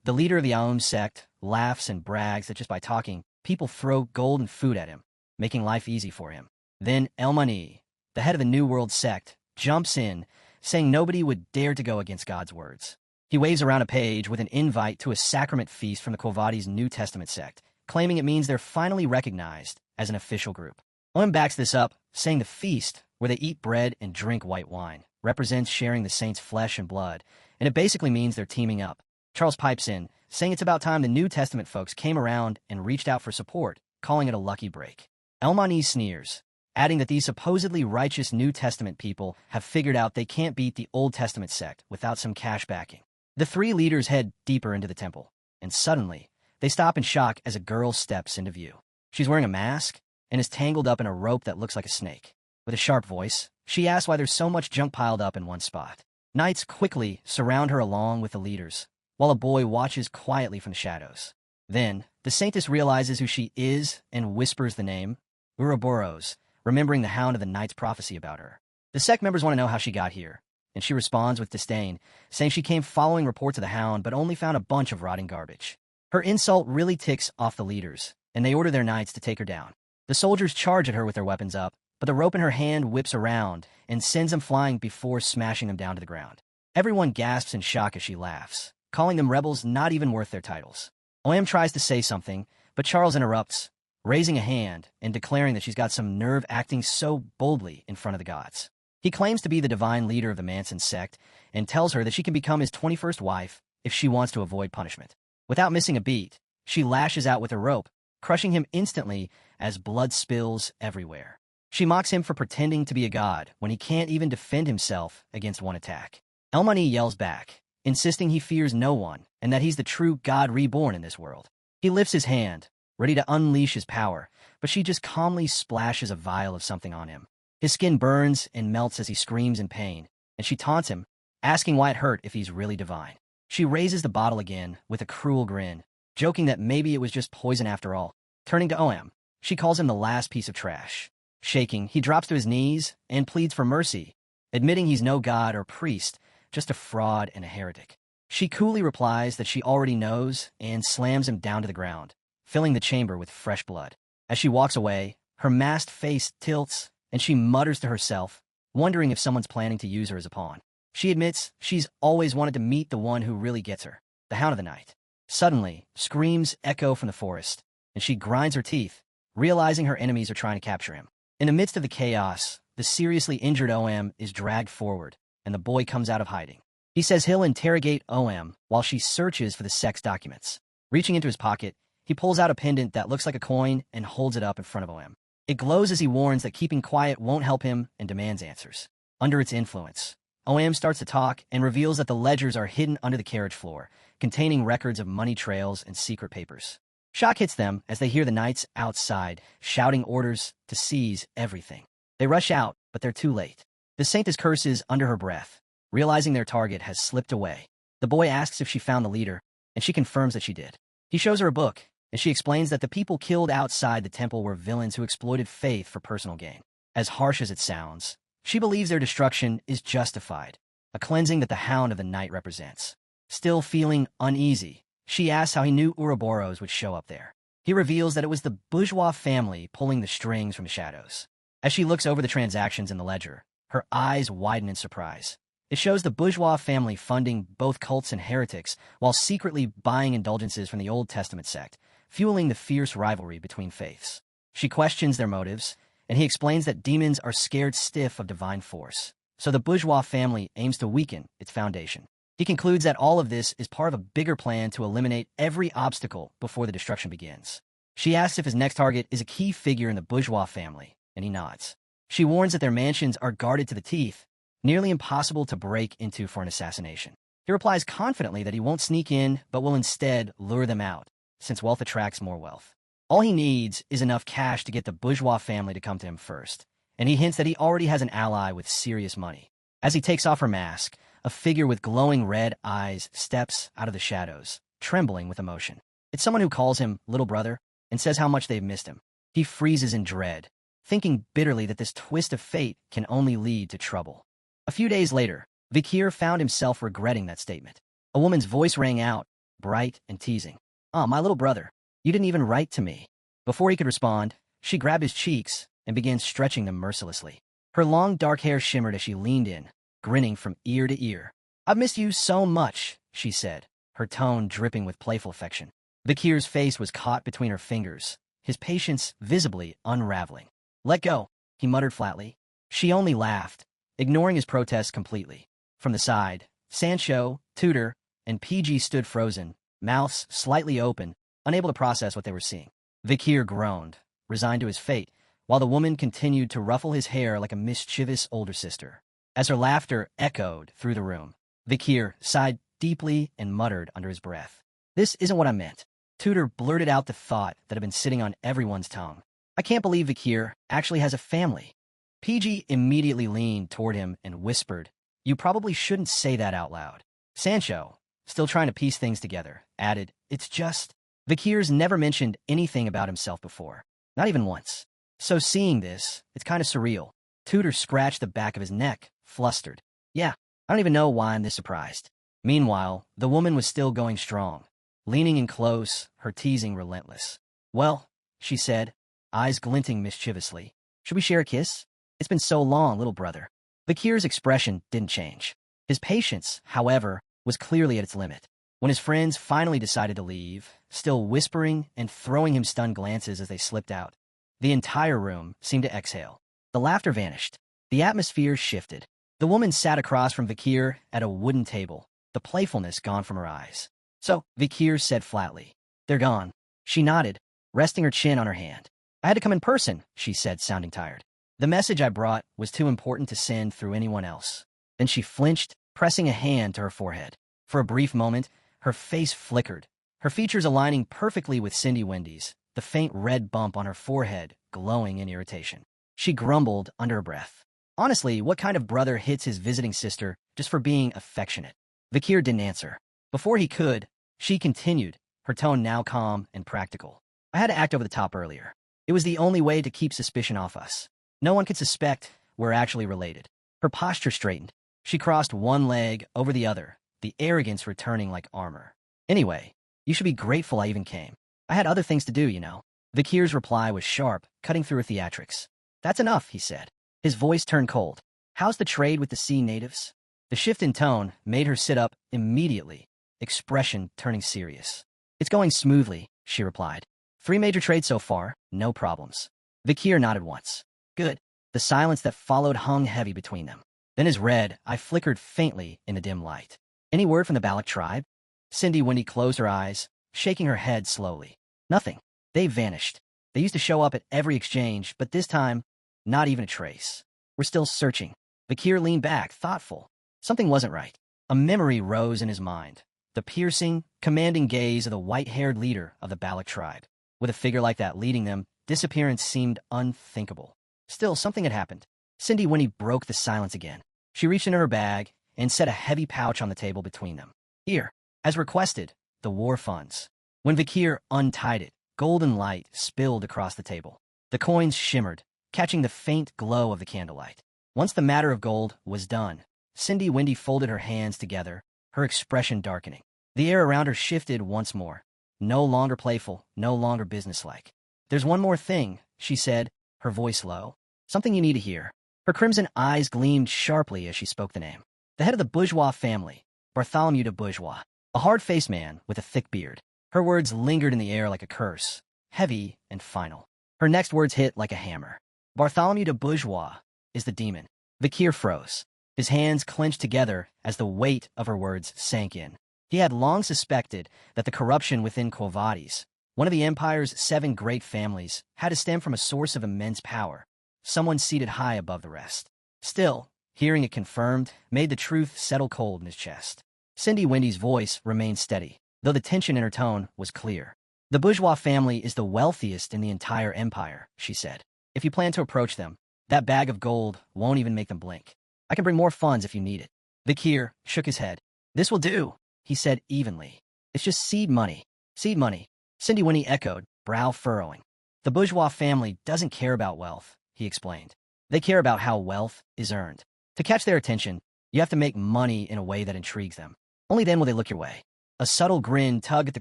The leader of the Aum sect, laughs and brags that just by talking, people throw gold and food at him, making life easy for him. Then Elmani, the head of the New World sect, jumps in, saying nobody would dare to go against God's words. He waves around a page with an invite to a sacrament feast from the Quo Vadis New Testament sect, claiming it means they're finally recognized as an official group. Owen backs this up, saying the feast, where they eat bread and drink white wine, represents sharing the saints' flesh and blood, and it basically means they're teaming up. Charles pipes in, saying it's about time the New Testament folks came around and reached out for support, calling it a lucky break. Elmani sneers, adding that these supposedly righteous New Testament people have figured out they can't beat the Old Testament sect without some cash backing. The three leaders head deeper into the temple, and suddenly, they stop in shock as a girl steps into view. She's wearing a mask and is tangled up in a rope that looks like a snake. With a sharp voice, she asks why there's so much junk piled up in one spot. Knights quickly surround her along with the leaders, while a boy watches quietly from the shadows. Then, the saintess realizes who she is and whispers the name, Ouroboros, remembering the Hound of the Knight's prophecy about her. The sect members want to know how she got here, and she responds with disdain, saying she came following reports of the Hound but only found a bunch of rotting garbage. Her insult really ticks off the leaders, and they order their knights to take her down. The soldiers charge at her with their weapons up, but the rope in her hand whips around and sends them flying before smashing them down to the ground. Everyone gasps in shock as she laughs, calling them rebels not even worth their titles. Oam tries to say something, but Charles interrupts, raising a hand and declaring that she's got some nerve acting so boldly in front of the gods. He claims to be the divine leader of the Manson sect and tells her that she can become his 21st wife if she wants to avoid punishment. Without missing a beat, she lashes out with her rope, crushing him instantly as blood spills everywhere. She mocks him for pretending to be a god when he can't even defend himself against one attack. Elmani yells back, insisting he fears no one and that he's the true god reborn in this world. He lifts his hand, ready to unleash his power, but she just calmly splashes a vial of something on him. His skin burns and melts as he screams in pain, and she taunts him, asking why it hurt if he's really divine. She raises the bottle again with a cruel grin, joking that maybe it was just poison after all. Turning to OM, she calls him the last piece of trash. Shaking, he drops to his knees and pleads for mercy, admitting he's no god or priest, just a fraud and a heretic. She coolly replies that she already knows and slams him down to the ground, filling the chamber with fresh blood. As she walks away, her masked face tilts and she mutters to herself, wondering if someone's planning to use her as a pawn. She admits she's always wanted to meet the one who really gets her, the Hound of the Night. Suddenly, screams echo from the forest, and she grinds her teeth, realizing her enemies are trying to capture him. In the midst of the chaos, the seriously injured OM is dragged forward, and the boy comes out of hiding. He says he'll interrogate OM while she searches for the sex documents. Reaching into his pocket, he pulls out a pendant that looks like a coin and holds it up in front of OM. It glows as he warns that keeping quiet won't help him and demands answers. Under its influence, OM starts to talk and reveals that the ledgers are hidden under the carriage floor, containing records of money trails and secret papers. Shock hits them as they hear the knights outside shouting orders to seize everything. They rush out, but they're too late. The saintess curses under her breath, realizing their target has slipped away. The boy asks if she found the leader, and she confirms that she did. He shows her a book, and she explains that the people killed outside the temple were villains who exploited faith for personal gain. As harsh as it sounds, she believes their destruction is justified, a cleansing that the Hound of the Night represents. Still feeling uneasy, she asks how he knew Ouroboros would show up there. He reveals that it was the bourgeois family pulling the strings from the shadows. As she looks over the transactions in the ledger, her eyes widen in surprise. It shows the bourgeois family funding both cults and heretics while secretly buying indulgences from the Old Testament sect, fueling the fierce rivalry between faiths. She questions their motives, and he explains that demons are scared stiff of divine force, so the bourgeois family aims to weaken its foundation. He concludes that all of this is part of a bigger plan to eliminate every obstacle before the destruction begins. She asks if his next target is a key figure in the bourgeois family, and he nods. She warns that their mansions are guarded to the teeth, nearly impossible to break into for an assassination. He replies confidently that he won't sneak in, but will instead lure them out, since wealth attracts more wealth. All he needs is enough cash to get the bourgeois family to come to him first, and he hints that he already has an ally with serious money. As he takes off her mask, a figure with glowing red eyes steps out of the shadows, trembling with emotion. It's someone who calls him little brother and says how much they've missed him. He freezes in dread, thinking bitterly that this twist of fate can only lead to trouble. A few days later, Vikir found himself regretting that statement. A woman's voice rang out, bright and teasing. "Ah, my little brother, you didn't even write to me." Before he could respond, she grabbed his cheeks and began stretching them mercilessly. Her long dark hair shimmered as she leaned in, grinning from ear to ear. "I've missed you so much," she said, her tone dripping with playful affection. Vikir's face was caught between her fingers, his patience visibly unraveling. "Let go," he muttered flatly. She only laughed, ignoring his protests completely. From the side, Sancho, Tudor, and PG stood frozen, mouths slightly open, unable to process what they were seeing. Vikir groaned, resigned to his fate, while the woman continued to ruffle his hair like a mischievous older sister. As her laughter echoed through the room, Vikir sighed deeply and muttered under his breath. "This isn't what I meant." Tudor blurted out the thought that had been sitting on everyone's tongue. "I can't believe Vikir actually has a family." PG immediately leaned toward him and whispered, "You probably shouldn't say that out loud." Sancho, still trying to piece things together, added, "It's just..." Vikir's never mentioned anything about himself before, not even once. So seeing this, it's kind of surreal. Tudor scratched the back of his neck, flustered. "Yeah, I don't even know why I'm this surprised." Meanwhile, the woman was still going strong, leaning in close, her teasing relentless. "Well," she said, eyes glinting mischievously, "should we share a kiss? It's been so long, little brother." Vikir's expression didn't change. His patience, however, was clearly at its limit. When his friends finally decided to leave, still whispering and throwing him stunned glances as they slipped out, the entire room seemed to exhale. The laughter vanished. The atmosphere shifted. The woman sat across from Vikir at a wooden table, the playfulness gone from her eyes. "So," Vikir said flatly, "they're gone." She nodded, resting her chin on her hand. "I had to come in person," she said, sounding tired. "The message I brought was too important to send through anyone else." Then she flinched, pressing a hand to her forehead. For a brief moment, her face flickered, her features aligning perfectly with Cindy Wendy's, the faint red bump on her forehead glowing in irritation. She grumbled under her breath. Honestly, what kind of brother hits his visiting sister just for being affectionate? Vikir didn't answer. Before he could, she continued, her tone now calm and practical. I had to act over the top earlier. It was the only way to keep suspicion off us. No one could suspect we're actually related. Her posture straightened. She crossed one leg over the other, the arrogance returning like armor. Anyway, you should be grateful I even came. I had other things to do, you know. Vikir's reply was sharp, cutting through her theatrics. That's enough, he said. His voice turned cold. How's the trade with the sea natives? The shift in tone made her sit up immediately, expression turning serious. It's going smoothly, she replied. 3 major trades so far, no problems. Vikir nodded once. Good. The silence that followed hung heavy between them. Then his red eye flickered faintly in the dim light. Any word from the Balak tribe? Cindy Windy closed her eyes, shaking her head slowly. Nothing. They vanished. They used to show up at every exchange, but this time, not even a trace. We're still searching. Vikir leaned back, thoughtful. Something wasn't right. A memory rose in his mind. The piercing, commanding gaze of the white-haired leader of the Balak tribe. With a figure like that leading them, disappearance seemed unthinkable. Still, something had happened. Cindy Winnie broke the silence again. She reached into her bag and set a heavy pouch on the table between them. Here, as requested, the war funds. When Vikir untied it, golden light spilled across the table. The coins shimmered, catching the faint glow of the candlelight. Once the matter of gold was done, Cindy Windy folded her hands together, her expression darkening. The air around her shifted once more. No longer playful, no longer businesslike. There's one more thing, she said, her voice low. Something you need to hear. Her crimson eyes gleamed sharply as she spoke the name. The head of the bourgeois family, Bartholomew de Bourgeois, a hard-faced man with a thick beard. Her words lingered in the air like a curse, heavy and final. Her next words hit like a hammer. Bartholomew de Bourgeois is the demon. Vikir froze. His hands clenched together as the weight of her words sank in. He had long suspected that the corruption within Quo Vadis, one of the Empire's 7 great families, had to stem from a source of immense power, someone seated high above the rest. Still, hearing it confirmed made the truth settle cold in his chest. Cindy Windy's voice remained steady, though the tension in her tone was clear. The bourgeois family is the wealthiest in the entire empire, she said. If you plan to approach them, that bag of gold won't even make them blink. I can bring more funds if you need it. Vikir shook his head. This will do, he said evenly. It's just seed money. Seed money. Cindy Winnie echoed, brow furrowing. The bourgeois family doesn't care about wealth, he explained. They care about how wealth is earned. To catch their attention, you have to make money in a way that intrigues them. Only then will they look your way. A subtle grin tugged at the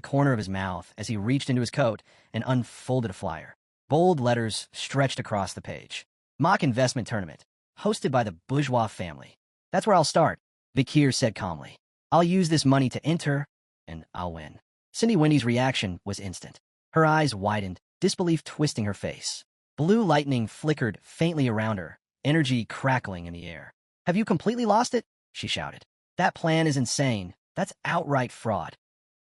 corner of his mouth as he reached into his coat and unfolded a flyer. Bold letters stretched across the page. Mock investment tournament, hosted by the bourgeois family. That's where I'll start, Vikir said calmly. I'll use this money to enter, and I'll win. Cindy Windy's reaction was instant. Her eyes widened, disbelief twisting her face. Blue lightning flickered faintly around her, energy crackling in the air. Have you completely lost it? She shouted. That plan is insane. That's outright fraud.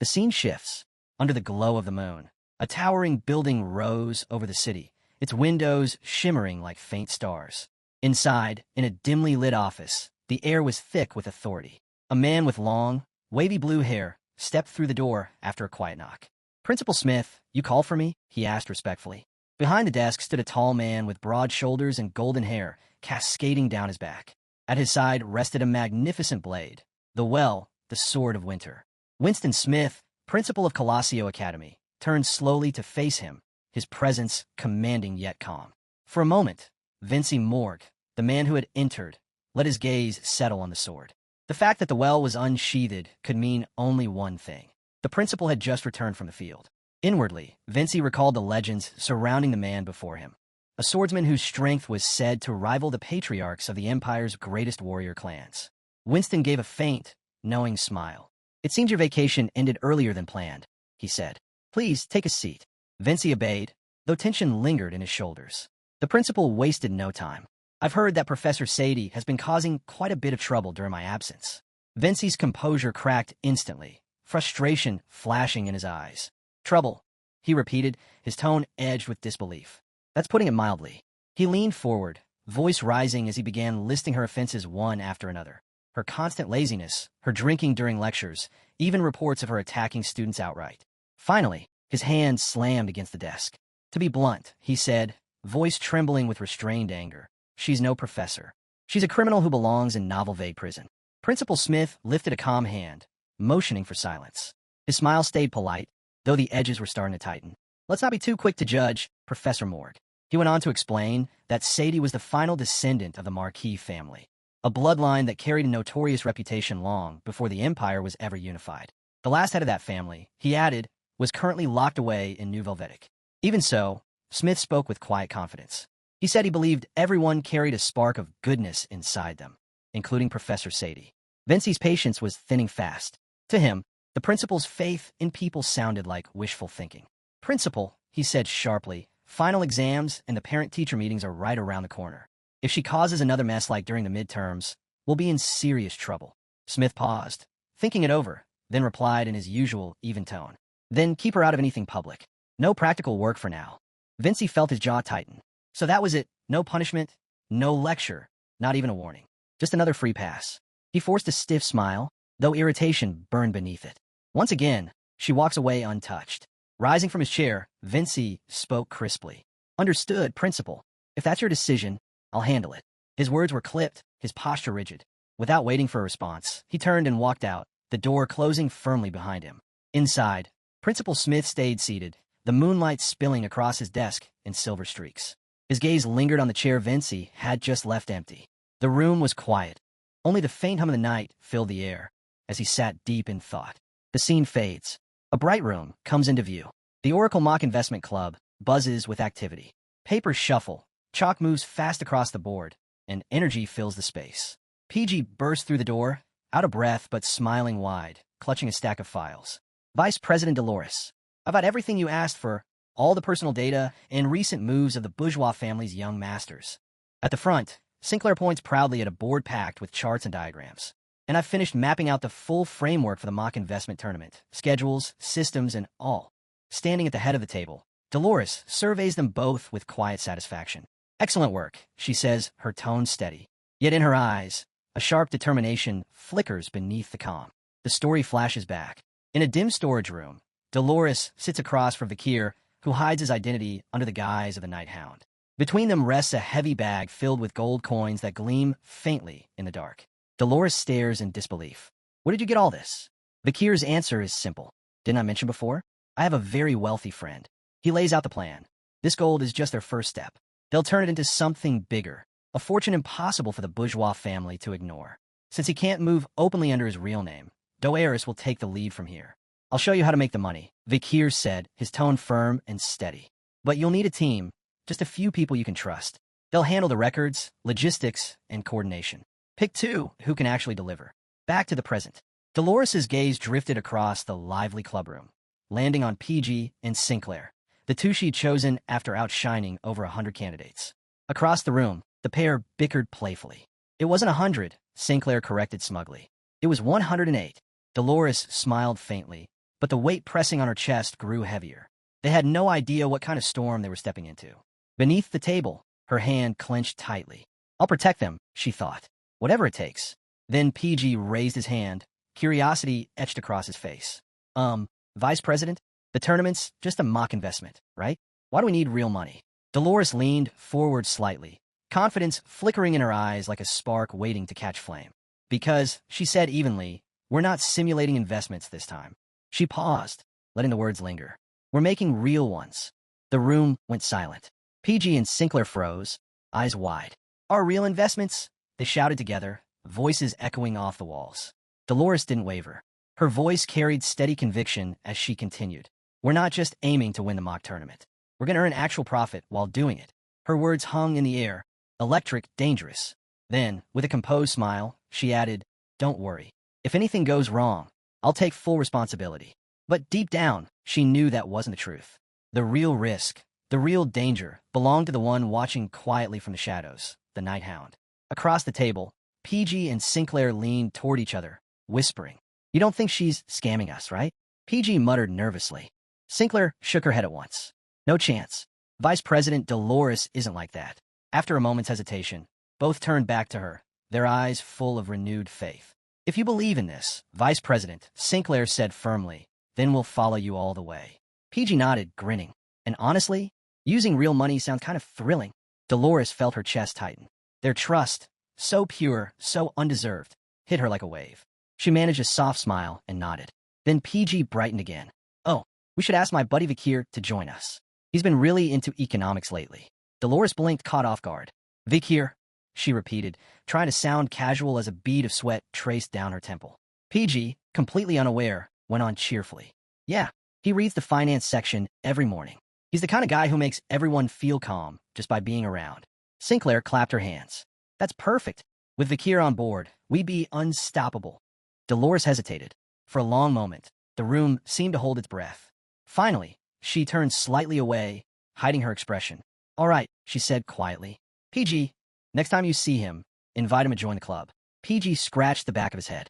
The scene shifts. Under the glow of the moon, a towering building rose over the city, its windows shimmering like faint stars. Inside, in a dimly lit office, the air was thick with authority. A man with long, wavy blue hair stepped through the door after a quiet knock. Principal Smith, you called for me? He asked respectfully. Behind the desk stood a tall man with broad shoulders and golden hair cascading down his back. At his side rested a magnificent blade, the sword of winter. Winston Smith, principal of Colossio Academy, turned slowly to face him, his presence commanding yet calm. For a moment, Vinci Morgue, the man who had entered, let his gaze settle on the sword. The fact that the well was unsheathed could mean only one thing. The principal had just returned from the field. Inwardly, Vinci recalled the legends surrounding the man before him. A swordsman whose strength was said to rival the patriarchs of the Empire's greatest warrior clans. Winston gave a faint, knowing smile. It seems your vacation ended earlier than planned, he said. Please, take a seat. Vinci obeyed, though tension lingered in his shoulders. The principal wasted no time. I've heard that Professor Sadie has been causing quite a bit of trouble during my absence. Vinci's composure cracked instantly, frustration flashing in his eyes. Trouble, he repeated, his tone edged with disbelief. That's putting it mildly. He leaned forward, voice rising as he began listing her offenses one after another. Her constant laziness, her drinking during lectures, even reports of her attacking students outright. Finally, his hand slammed against the desk. To be blunt, he said, voice trembling with restrained anger. She's no professor. She's a criminal who belongs in Novel Vague prison. Principal Smith lifted a calm hand, motioning for silence. His smile stayed polite, though the edges were starting to tighten. Let's not be too quick to judge, Professor Morg. He went on to explain that Sadie was the final descendant of the Marquis family, a bloodline that carried a notorious reputation long before the Empire was ever unified. The last head of that family, he added, was currently locked away in New Velvetic. Even so, Smith spoke with quiet confidence. He said he believed everyone carried a spark of goodness inside them, including Professor Sadie. Vincey's patience was thinning fast. To him, the principal's faith in people sounded like wishful thinking. Principal, he said sharply, final exams and the parent-teacher meetings are right around the corner. If she causes another mess like during the midterms, we'll be in serious trouble. Smith paused, thinking it over, then replied in his usual even tone. Then keep her out of anything public. No practical work for now. Vincey felt his jaw tighten. So that was it. No punishment, no lecture, not even a warning. Just another free pass. He forced a stiff smile, though irritation burned beneath it. Once again, she walks away untouched. Rising from his chair, Vincey spoke crisply. Understood, Principal. If that's your decision, I'll handle it. His words were clipped, his posture rigid. Without waiting for a response, he turned and walked out, the door closing firmly behind him. Inside, Principal Smith stayed seated, the moonlight spilling across his desk in silver streaks. His gaze lingered on the chair Vincey had just left empty. The room was quiet. Only the faint hum of the night filled the air as he sat deep in thought. The scene fades. A bright room comes into view. The Oracle Mock Investment Club buzzes with activity. Papers shuffle, chalk moves fast across the board, and energy fills the space. PG burst through the door, out of breath but smiling wide, clutching a stack of files. Vice President Dolores, about everything you asked for, all the personal data and recent moves of the bourgeois family's young masters. At the front, Sinclair points proudly at a board packed with charts and diagrams. And I've finished mapping out the full framework for the mock investment tournament, schedules, systems, and all. Standing at the head of the table, Dolores surveys them both with quiet satisfaction. Excellent work, she says, her tone steady. Yet in her eyes, a sharp determination flickers beneath the calm. The story flashes back. In a dim storage room, Dolores sits across from Vakir, who hides his identity under the guise of the Night Hound. Between them rests a heavy bag filled with gold coins that gleam faintly in the dark. Dolores stares in disbelief. Where did you get all this? Vakir's answer is simple. Didn't I mention before? I have a very wealthy friend. He lays out the plan. This gold is just their first step. They'll turn it into something bigger, a fortune impossible for the bourgeois family to ignore. Since he can't move openly under his real name, Doeris will take the lead from here. I'll show you how to make the money, Vakir said, his tone firm and steady. But you'll need a team, just a few people you can trust. They'll handle the records, logistics, and coordination. Pick two who can actually deliver. Back to the present. Dolores's gaze drifted across the lively clubroom, landing on PG and Sinclair, the two she'd chosen after outshining over 100 candidates. Across the room, the pair bickered playfully. It wasn't 100, Sinclair corrected smugly. It was 108. Dolores smiled faintly, but the weight pressing on her chest grew heavier. They had no idea what kind of storm they were stepping into. Beneath the table, her hand clenched tightly. I'll protect them, she thought. Whatever it takes. Then PG raised his hand, curiosity etched across his face. Vice President? The tournament's just a mock investment, right? Why do we need real money? Dolores leaned forward slightly, confidence flickering in her eyes like a spark waiting to catch flame. Because, she said evenly, we're not simulating investments this time. She paused, letting the words linger. We're making real ones. The room went silent. PG and Sinclair froze, eyes wide. Our real investments? They shouted together, voices echoing off the walls. Dolores didn't waver. Her voice carried steady conviction as she continued. We're not just aiming to win the mock tournament. We're going to earn actual profit while doing it. Her words hung in the air, electric, dangerous. Then, with a composed smile, she added, don't worry. If anything goes wrong, I'll take full responsibility. But deep down, she knew that wasn't the truth. The real risk, the real danger, belonged to the one watching quietly from the shadows, the Night Hound. Across the table, PG and Sinclair leaned toward each other, whispering. You don't think she's scamming us, right? PG muttered nervously. Sinclair shook her head at once. No chance. Vice President Dolores isn't like that. After a moment's hesitation, both turned back to her, their eyes full of renewed faith. If you believe in this, Vice President, Sinclair said firmly, then we'll follow you all the way. PG nodded, grinning. And honestly, using real money sounds kind of thrilling. Dolores felt her chest tighten. Their trust, so pure, so undeserved, hit her like a wave. She managed a soft smile and nodded. Then PG brightened again. Oh, We should ask my buddy Vikir to join us. He's been really into economics lately. Dolores blinked, caught off guard. Vikir, she repeated, trying to sound casual as a bead of sweat traced down her temple. PG, completely unaware, went on cheerfully. Yeah, he reads the finance section every morning. He's the kind of guy who makes everyone feel calm just by being around. Sinclair clapped her hands. That's perfect. With Vikir on board, we'd be unstoppable. Dolores hesitated. For a long moment, the room seemed to hold its breath. Finally, she turned slightly away, hiding her expression. All right, she said quietly. PG, next time you see him, invite him to join the club. PG scratched the back of his head.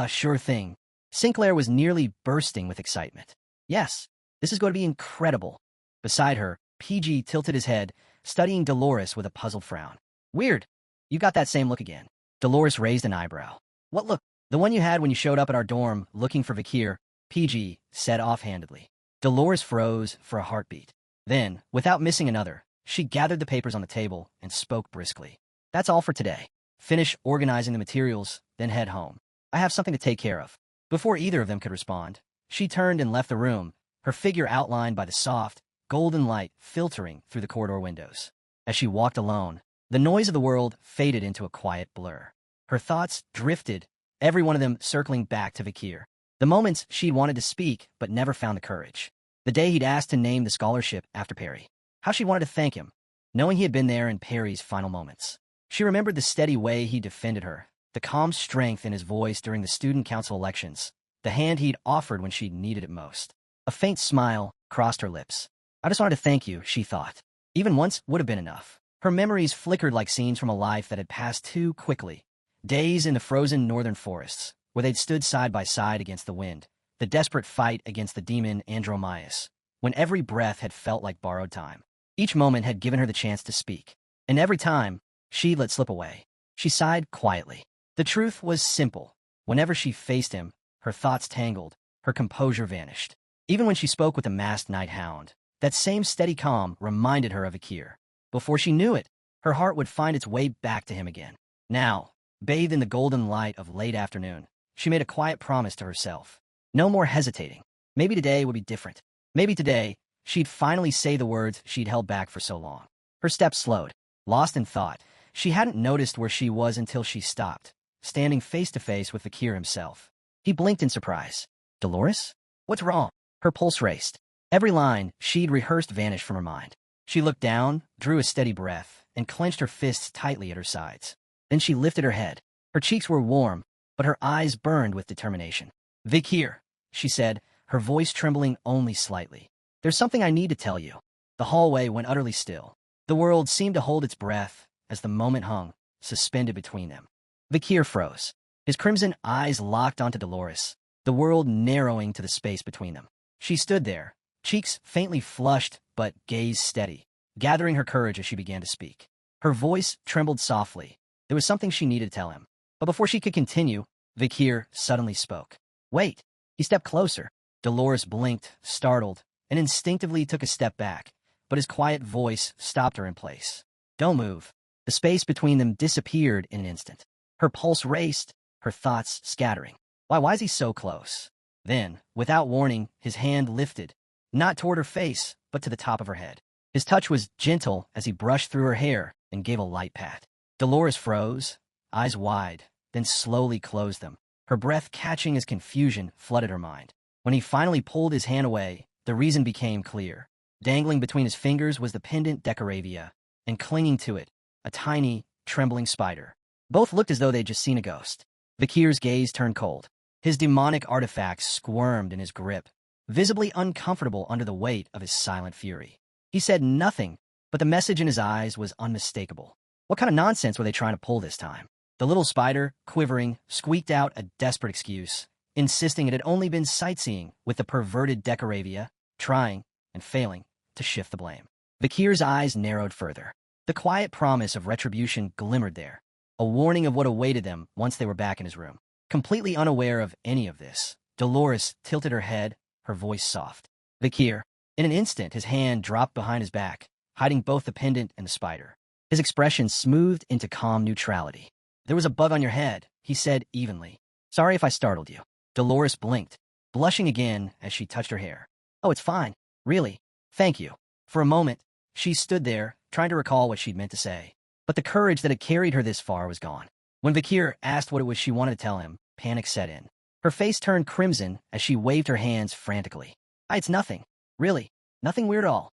Sure thing. Sinclair was nearly bursting with excitement. Yes, this is going to be incredible. Beside her, PG tilted his head, studying Dolores with a puzzled frown. Weird. You got that same look again. Dolores raised an eyebrow. What look? The one you had when you showed up at our dorm looking for Vikir, PG said offhandedly. Dolores froze for a heartbeat. Then, without missing another, she gathered the papers on the table and spoke briskly. That's all for today. Finish organizing the materials, then head home. I have something to take care of. Before either of them could respond, she turned and left the room, her figure outlined by the soft, golden light filtering through the corridor windows. As she walked alone, the noise of the world faded into a quiet blur. Her thoughts drifted, every one of them circling back to Vikir. The moments she'd wanted to speak but never found the courage. The day he'd asked to name the scholarship after Perry. How she wanted to thank him, knowing he had been there in Perry's final moments. She remembered the steady way he defended her, the calm strength in his voice during the student council elections, the hand he'd offered when she'd needed it most. A faint smile crossed her lips. I just wanted to thank you, she thought. Even once would have been enough. Her memories flickered like scenes from a life that had passed too quickly. Days in the frozen northern forests, where they'd stood side by side against the wind, the desperate fight against the demon Andromaeus, when every breath had felt like borrowed time. Each moment had given her the chance to speak, and every time, she'd let slip away. She sighed quietly. The truth was simple. Whenever she faced him, her thoughts tangled, her composure vanished. Even when she spoke with the masked night hound, that same steady calm reminded her of Akir. Before she knew it, her heart would find its way back to him again. Now, bathed in the golden light of late afternoon, she made a quiet promise to herself. No more hesitating. Maybe today would be different. Maybe today, she'd finally say the words she'd held back for so long. Her steps slowed. Lost in thought, she hadn't noticed where she was until she stopped, standing face to face with Akir himself. He blinked in surprise. Dolores? What's wrong? Her pulse raced. Every line she'd rehearsed vanished from her mind. She looked down, drew a steady breath, and clenched her fists tightly at her sides. Then she lifted her head. Her cheeks were warm, but her eyes burned with determination. Vikir, she said, her voice trembling only slightly. There's something I need to tell you. The hallway went utterly still. The world seemed to hold its breath as the moment hung, suspended between them. Vikir froze. His crimson eyes locked onto Dolores, the world narrowing to the space between them. She stood there, cheeks faintly flushed but gaze steady, gathering her courage as she began to speak. Her voice trembled softly. There was something she needed to tell him. But before she could continue, Vikir suddenly spoke. Wait. He stepped closer. Dolores blinked, startled, and instinctively took a step back, but his quiet voice stopped her in place. Don't move. The space between them disappeared in an instant. Her pulse raced, her thoughts scattering. Why is he so close? Then, without warning, his hand lifted, not toward her face, but to the top of her head. His touch was gentle as he brushed through her hair and gave a light pat. Dolores froze, eyes wide, then slowly closed them, her breath catching as confusion flooded her mind. When he finally pulled his hand away, the reason became clear. Dangling between his fingers was the pendant decoravia, and clinging to it, a tiny, trembling spider. Both looked as though they'd just seen a ghost. Vikir's gaze turned cold. His demonic artifacts squirmed in his grip, visibly uncomfortable under the weight of his silent fury. He said nothing, but the message in his eyes was unmistakable. What kind of nonsense were they trying to pull this time? The little spider, quivering, squeaked out a desperate excuse, insisting it had only been sightseeing with the perverted decoravia, trying, and failing, to shift the blame. Vikir's eyes narrowed further. The quiet promise of retribution glimmered there, a warning of what awaited them once they were back in his room. Completely unaware of any of this, Dolores tilted her head, her voice soft. Vikir. In an instant, his hand dropped behind his back, hiding both the pendant and the spider. His expression smoothed into calm neutrality. There was a bug on your head, he said evenly. Sorry if I startled you. Dolores blinked, blushing again as she touched her hair. Oh, it's fine. Really. Thank you. For a moment, she stood there, trying to recall what she'd meant to say. But the courage that had carried her this far was gone. When Vikir asked what it was she wanted to tell him, panic set in. Her face turned crimson as she waved her hands frantically. It's nothing. Really. Nothing weird at all.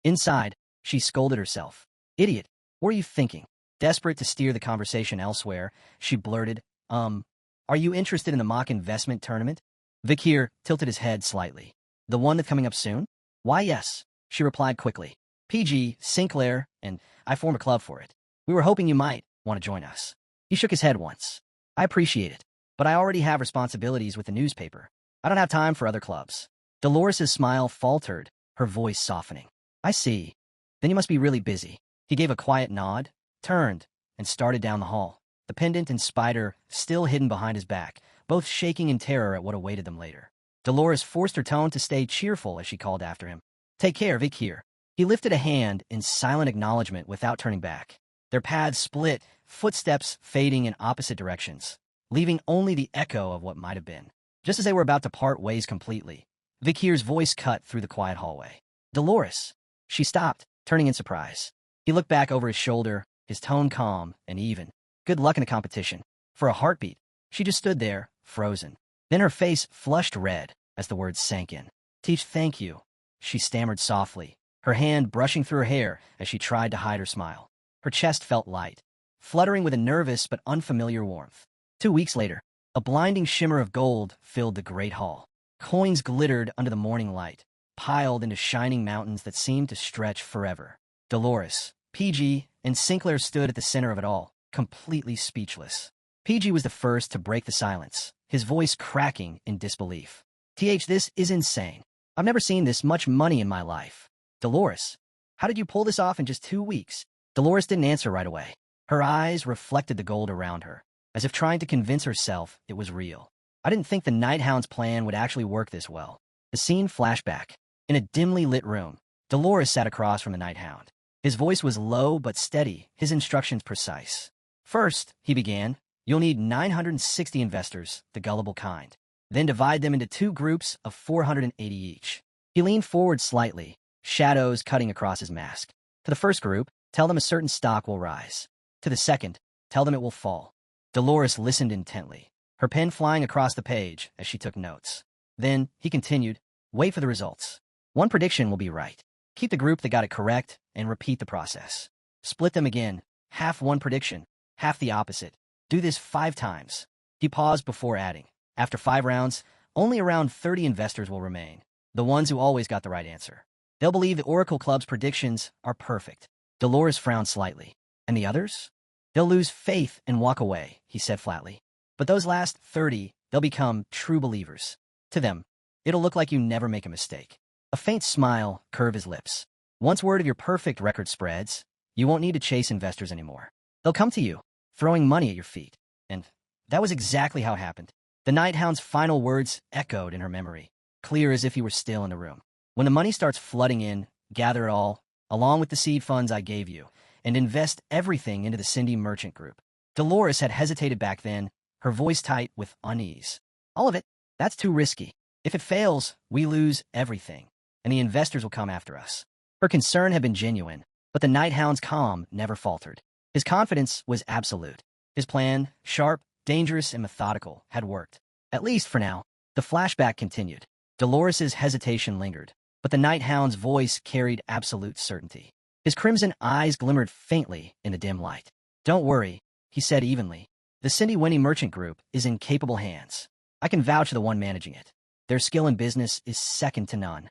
Inside, she scolded herself. Idiot. What are you thinking? Desperate to steer the conversation elsewhere, she blurted, are you interested in the mock investment tournament? Vikir tilted his head slightly. The one that's coming up soon? Why, yes, she replied quickly. PG, Sinclair, and I form a club for it. We were hoping you might want to join us. He shook his head once. I appreciate it, but I already have responsibilities with the newspaper. I don't have time for other clubs. Dolores's smile faltered, her voice softening. I see. Then you must be really busy. He gave a quiet nod, turned, and started down the hall, the pendant and spider still hidden behind his back, both shaking in terror at what awaited them later. Dolores forced her tone to stay cheerful as she called after him. Take care, Vic here. He lifted a hand in silent acknowledgement without turning back. Their paths split, footsteps fading in opposite directions, leaving only the echo of what might have been. Just as they were about to part ways completely, Vikir's voice cut through the quiet hallway. Dolores! She stopped, turning in surprise. He looked back over his shoulder, his tone calm and even. Good luck in the competition. For a heartbeat, she just stood there, frozen. Then her face flushed red as the words sank in. Teach, thank you, she stammered softly, her hand brushing through her hair as she tried to hide her smile. Her chest felt light, fluttering with a nervous but unfamiliar warmth. 2 weeks later, a blinding shimmer of gold filled the great hall. Coins glittered under the morning light, piled into shining mountains that seemed to stretch forever. Dolores, PG, and Sinclair stood at the center of it all, completely speechless. PG was the first to break the silence, his voice cracking in disbelief. This is insane. I've never seen this much money in my life. Dolores, how did you pull this off in just 2 weeks? Dolores didn't answer right away. Her eyes reflected the gold around her, as if trying to convince herself it was real. I didn't think the Night Hound's plan would actually work this well. The scene flashed back. In a dimly lit room, Dolores sat across from the Night Hound. His voice was low but steady, his instructions precise. First, he began, you'll need 960 investors, the gullible kind. Then divide them into 2 groups of 480 each. He leaned forward slightly, shadows cutting across his mask. To the first group, tell them a certain stock will rise. To the second, tell them it will fall. Dolores listened intently, her pen flying across the page as she took notes. Then, he continued, wait for the results. One prediction will be right. Keep the group that got it correct and repeat the process. Split them again, half one prediction, half the opposite. Do this 5 times. He paused before adding, after 5 rounds, only around 30 investors will remain, the ones who always got the right answer. They'll believe the Oracle Club's predictions are perfect. Dolores frowned slightly. And the others? They'll lose faith and walk away, he said flatly. But those last 30, they'll become true believers. To them, it'll look like you never make a mistake. A faint smile curved his lips. Once word of your perfect record spreads, you won't need to chase investors anymore. They'll come to you, throwing money at your feet. And that was exactly how it happened. The Night Hound's final words echoed in her memory, clear as if he were still in the room. When the money starts flooding in, gather it all, along with the seed funds I gave you, and invest everything into the Cindy Merchant Group. Dolores had hesitated back then, her voice tight with unease. All of it? That's too risky. If it fails, we lose everything, and the investors will come after us. Her concern had been genuine, but the Night Hound's calm never faltered. His confidence was absolute. His plan, sharp, dangerous, and methodical, had worked. At least for now. The flashback continued. Dolores's hesitation lingered, but the Night Hound's voice carried absolute certainty. His crimson eyes glimmered faintly in the dim light. Don't worry, he said evenly. The Cindy Winnie Merchant Group is in capable hands. I can vouch for the one managing it. Their skill in business is second to none.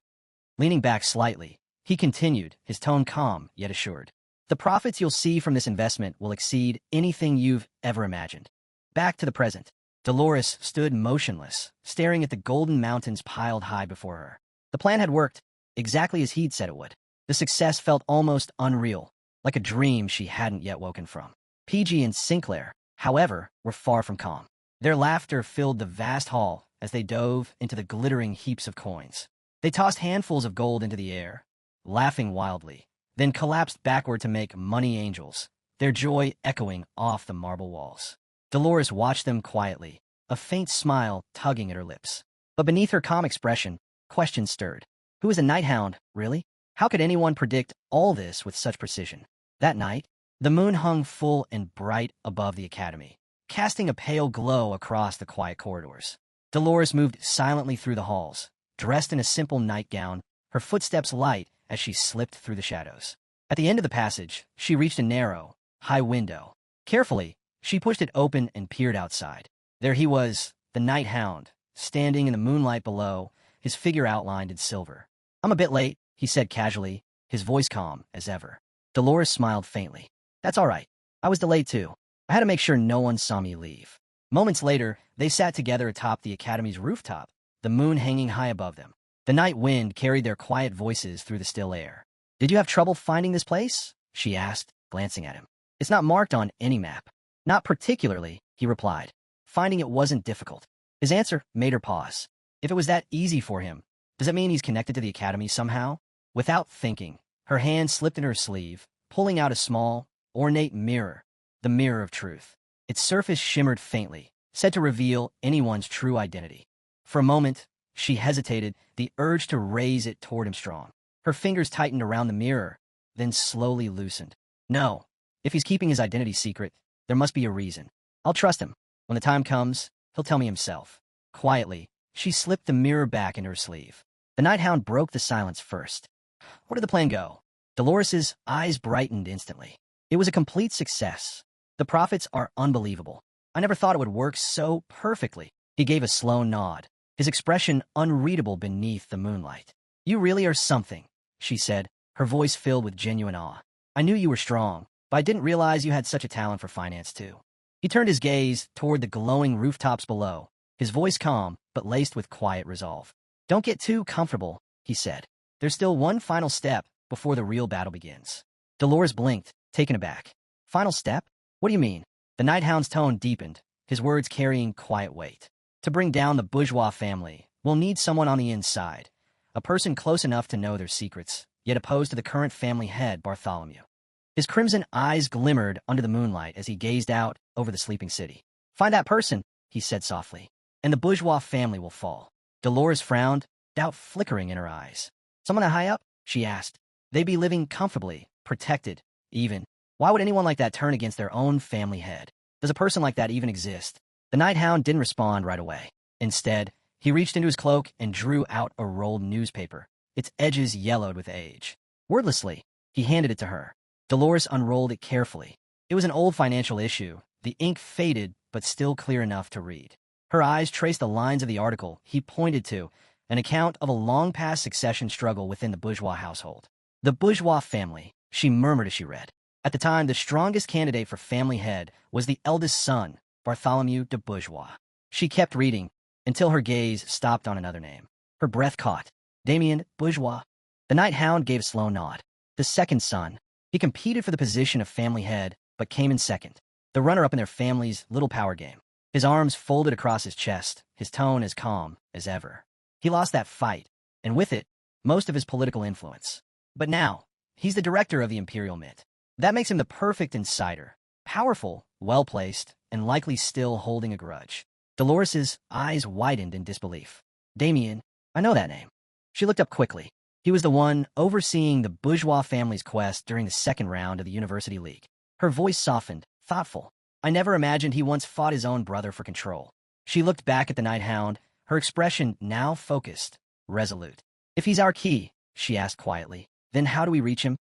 Leaning back slightly, he continued, his tone calm yet assured. The profits you'll see from this investment will exceed anything you've ever imagined. Back to the present. Dolores stood motionless, staring at the golden mountains piled high before her. The plan had worked, exactly as he'd said it would. The success felt almost unreal, like a dream she hadn't yet woken from. PG and Sinclair, however, were far from calm. Their laughter filled the vast hall as they dove into the glittering heaps of coins. They tossed handfuls of gold into the air, laughing wildly, then collapsed backward to make money angels, their joy echoing off the marble walls. Dolores watched them quietly, a faint smile tugging at her lips. But beneath her calm expression, questions stirred. Who is a night hound, really? How could anyone predict all this with such precision? That night, the moon hung full and bright above the academy, casting a pale glow across the quiet corridors. Dolores moved silently through the halls, dressed in a simple nightgown, her footsteps light as she slipped through the shadows. At the end of the passage, she reached a narrow, high window. Carefully, she pushed it open and peered outside. There he was, the night hound, standing in the moonlight below, his figure outlined in silver. "I'm a bit late," he said casually, his voice calm as ever. Dolores smiled faintly. "That's all right. I was delayed too. I had to make sure no one saw me leave." Moments later, they sat together atop the academy's rooftop, the moon hanging high above them. The night wind carried their quiet voices through the still air. "Did you have trouble finding this place?" she asked, glancing at him. "It's not marked on any map." "Not particularly," he replied. "Finding it wasn't difficult." His answer made her pause. If it was that easy for him, does it mean he's connected to the academy somehow? Without thinking, her hand slipped in her sleeve, pulling out a small, ornate mirror, the mirror of truth. Its surface shimmered faintly, said to reveal anyone's true identity. For a moment, she hesitated, the urge to raise it toward him strong. Her fingers tightened around the mirror, then slowly loosened. No, if he's keeping his identity secret, there must be a reason. I'll trust him. When the time comes, he'll tell me himself. Quietly, she slipped the mirror back into her sleeve. The night hound broke the silence first. Where did the plan go? Dolores's eyes brightened instantly. It was a complete success. The profits are unbelievable. I never thought it would work so perfectly. He gave a slow nod, his expression unreadable beneath the moonlight. "You really are something," she said, her voice filled with genuine awe. "I knew you were strong, but I didn't realize you had such a talent for finance too." He turned his gaze toward the glowing rooftops below, his voice calm but laced with quiet resolve. "Don't get too comfortable," he said. "There's still one final step before the real battle begins." Dolores blinked, taken aback. "Final step? What do you mean?" The night hound's tone deepened, his words carrying quiet weight. "To bring down the bourgeois family, we'll need someone on the inside, a person close enough to know their secrets, yet opposed to the current family head, Bartholomew." His crimson eyes glimmered under the moonlight as he gazed out over the sleeping city. "Find that person," he said softly, "and the bourgeois family will fall." Dolores frowned, doubt flickering in her eyes. "Someone that high up?" she asked. "They'd be living comfortably, protected, even. Why would anyone like that turn against their own family head? Does a person like that even exist?" The night hound didn't respond right away. Instead, he reached into his cloak and drew out a rolled newspaper, its edges yellowed with age. Wordlessly, he handed it to her. Dolores unrolled it carefully. It was an old financial issue, the ink faded but still clear enough to read. Her eyes traced the lines of the article he pointed to, an account of a long-past succession struggle within the bourgeois household. "The bourgeois family," she murmured as she read. At the time, the strongest candidate for family head was the eldest son, Bartholomew de Bourgeois. She kept reading until her gaze stopped on another name. Her breath caught. Damien Bourgeois. The night hound gave a slow nod. The second son. He competed for the position of family head, but came in second, the runner-up in their family's little power game. His arms folded across his chest, his tone as calm as ever. He lost that fight, and with it, most of his political influence. But now, he's the director of the Imperial Mint. That makes him the perfect insider. Powerful, well-placed, and likely still holding a grudge. Dolores's eyes widened in disbelief. "Damien, I know that name." She looked up quickly. He was the one overseeing the bourgeois family's quest during the second round of the University League. Her voice softened, thoughtful. "I never imagined he once fought his own brother for control." She looked back at the night hound, her expression now focused, resolute. "If he's our key," she asked quietly, "then how do we reach him?"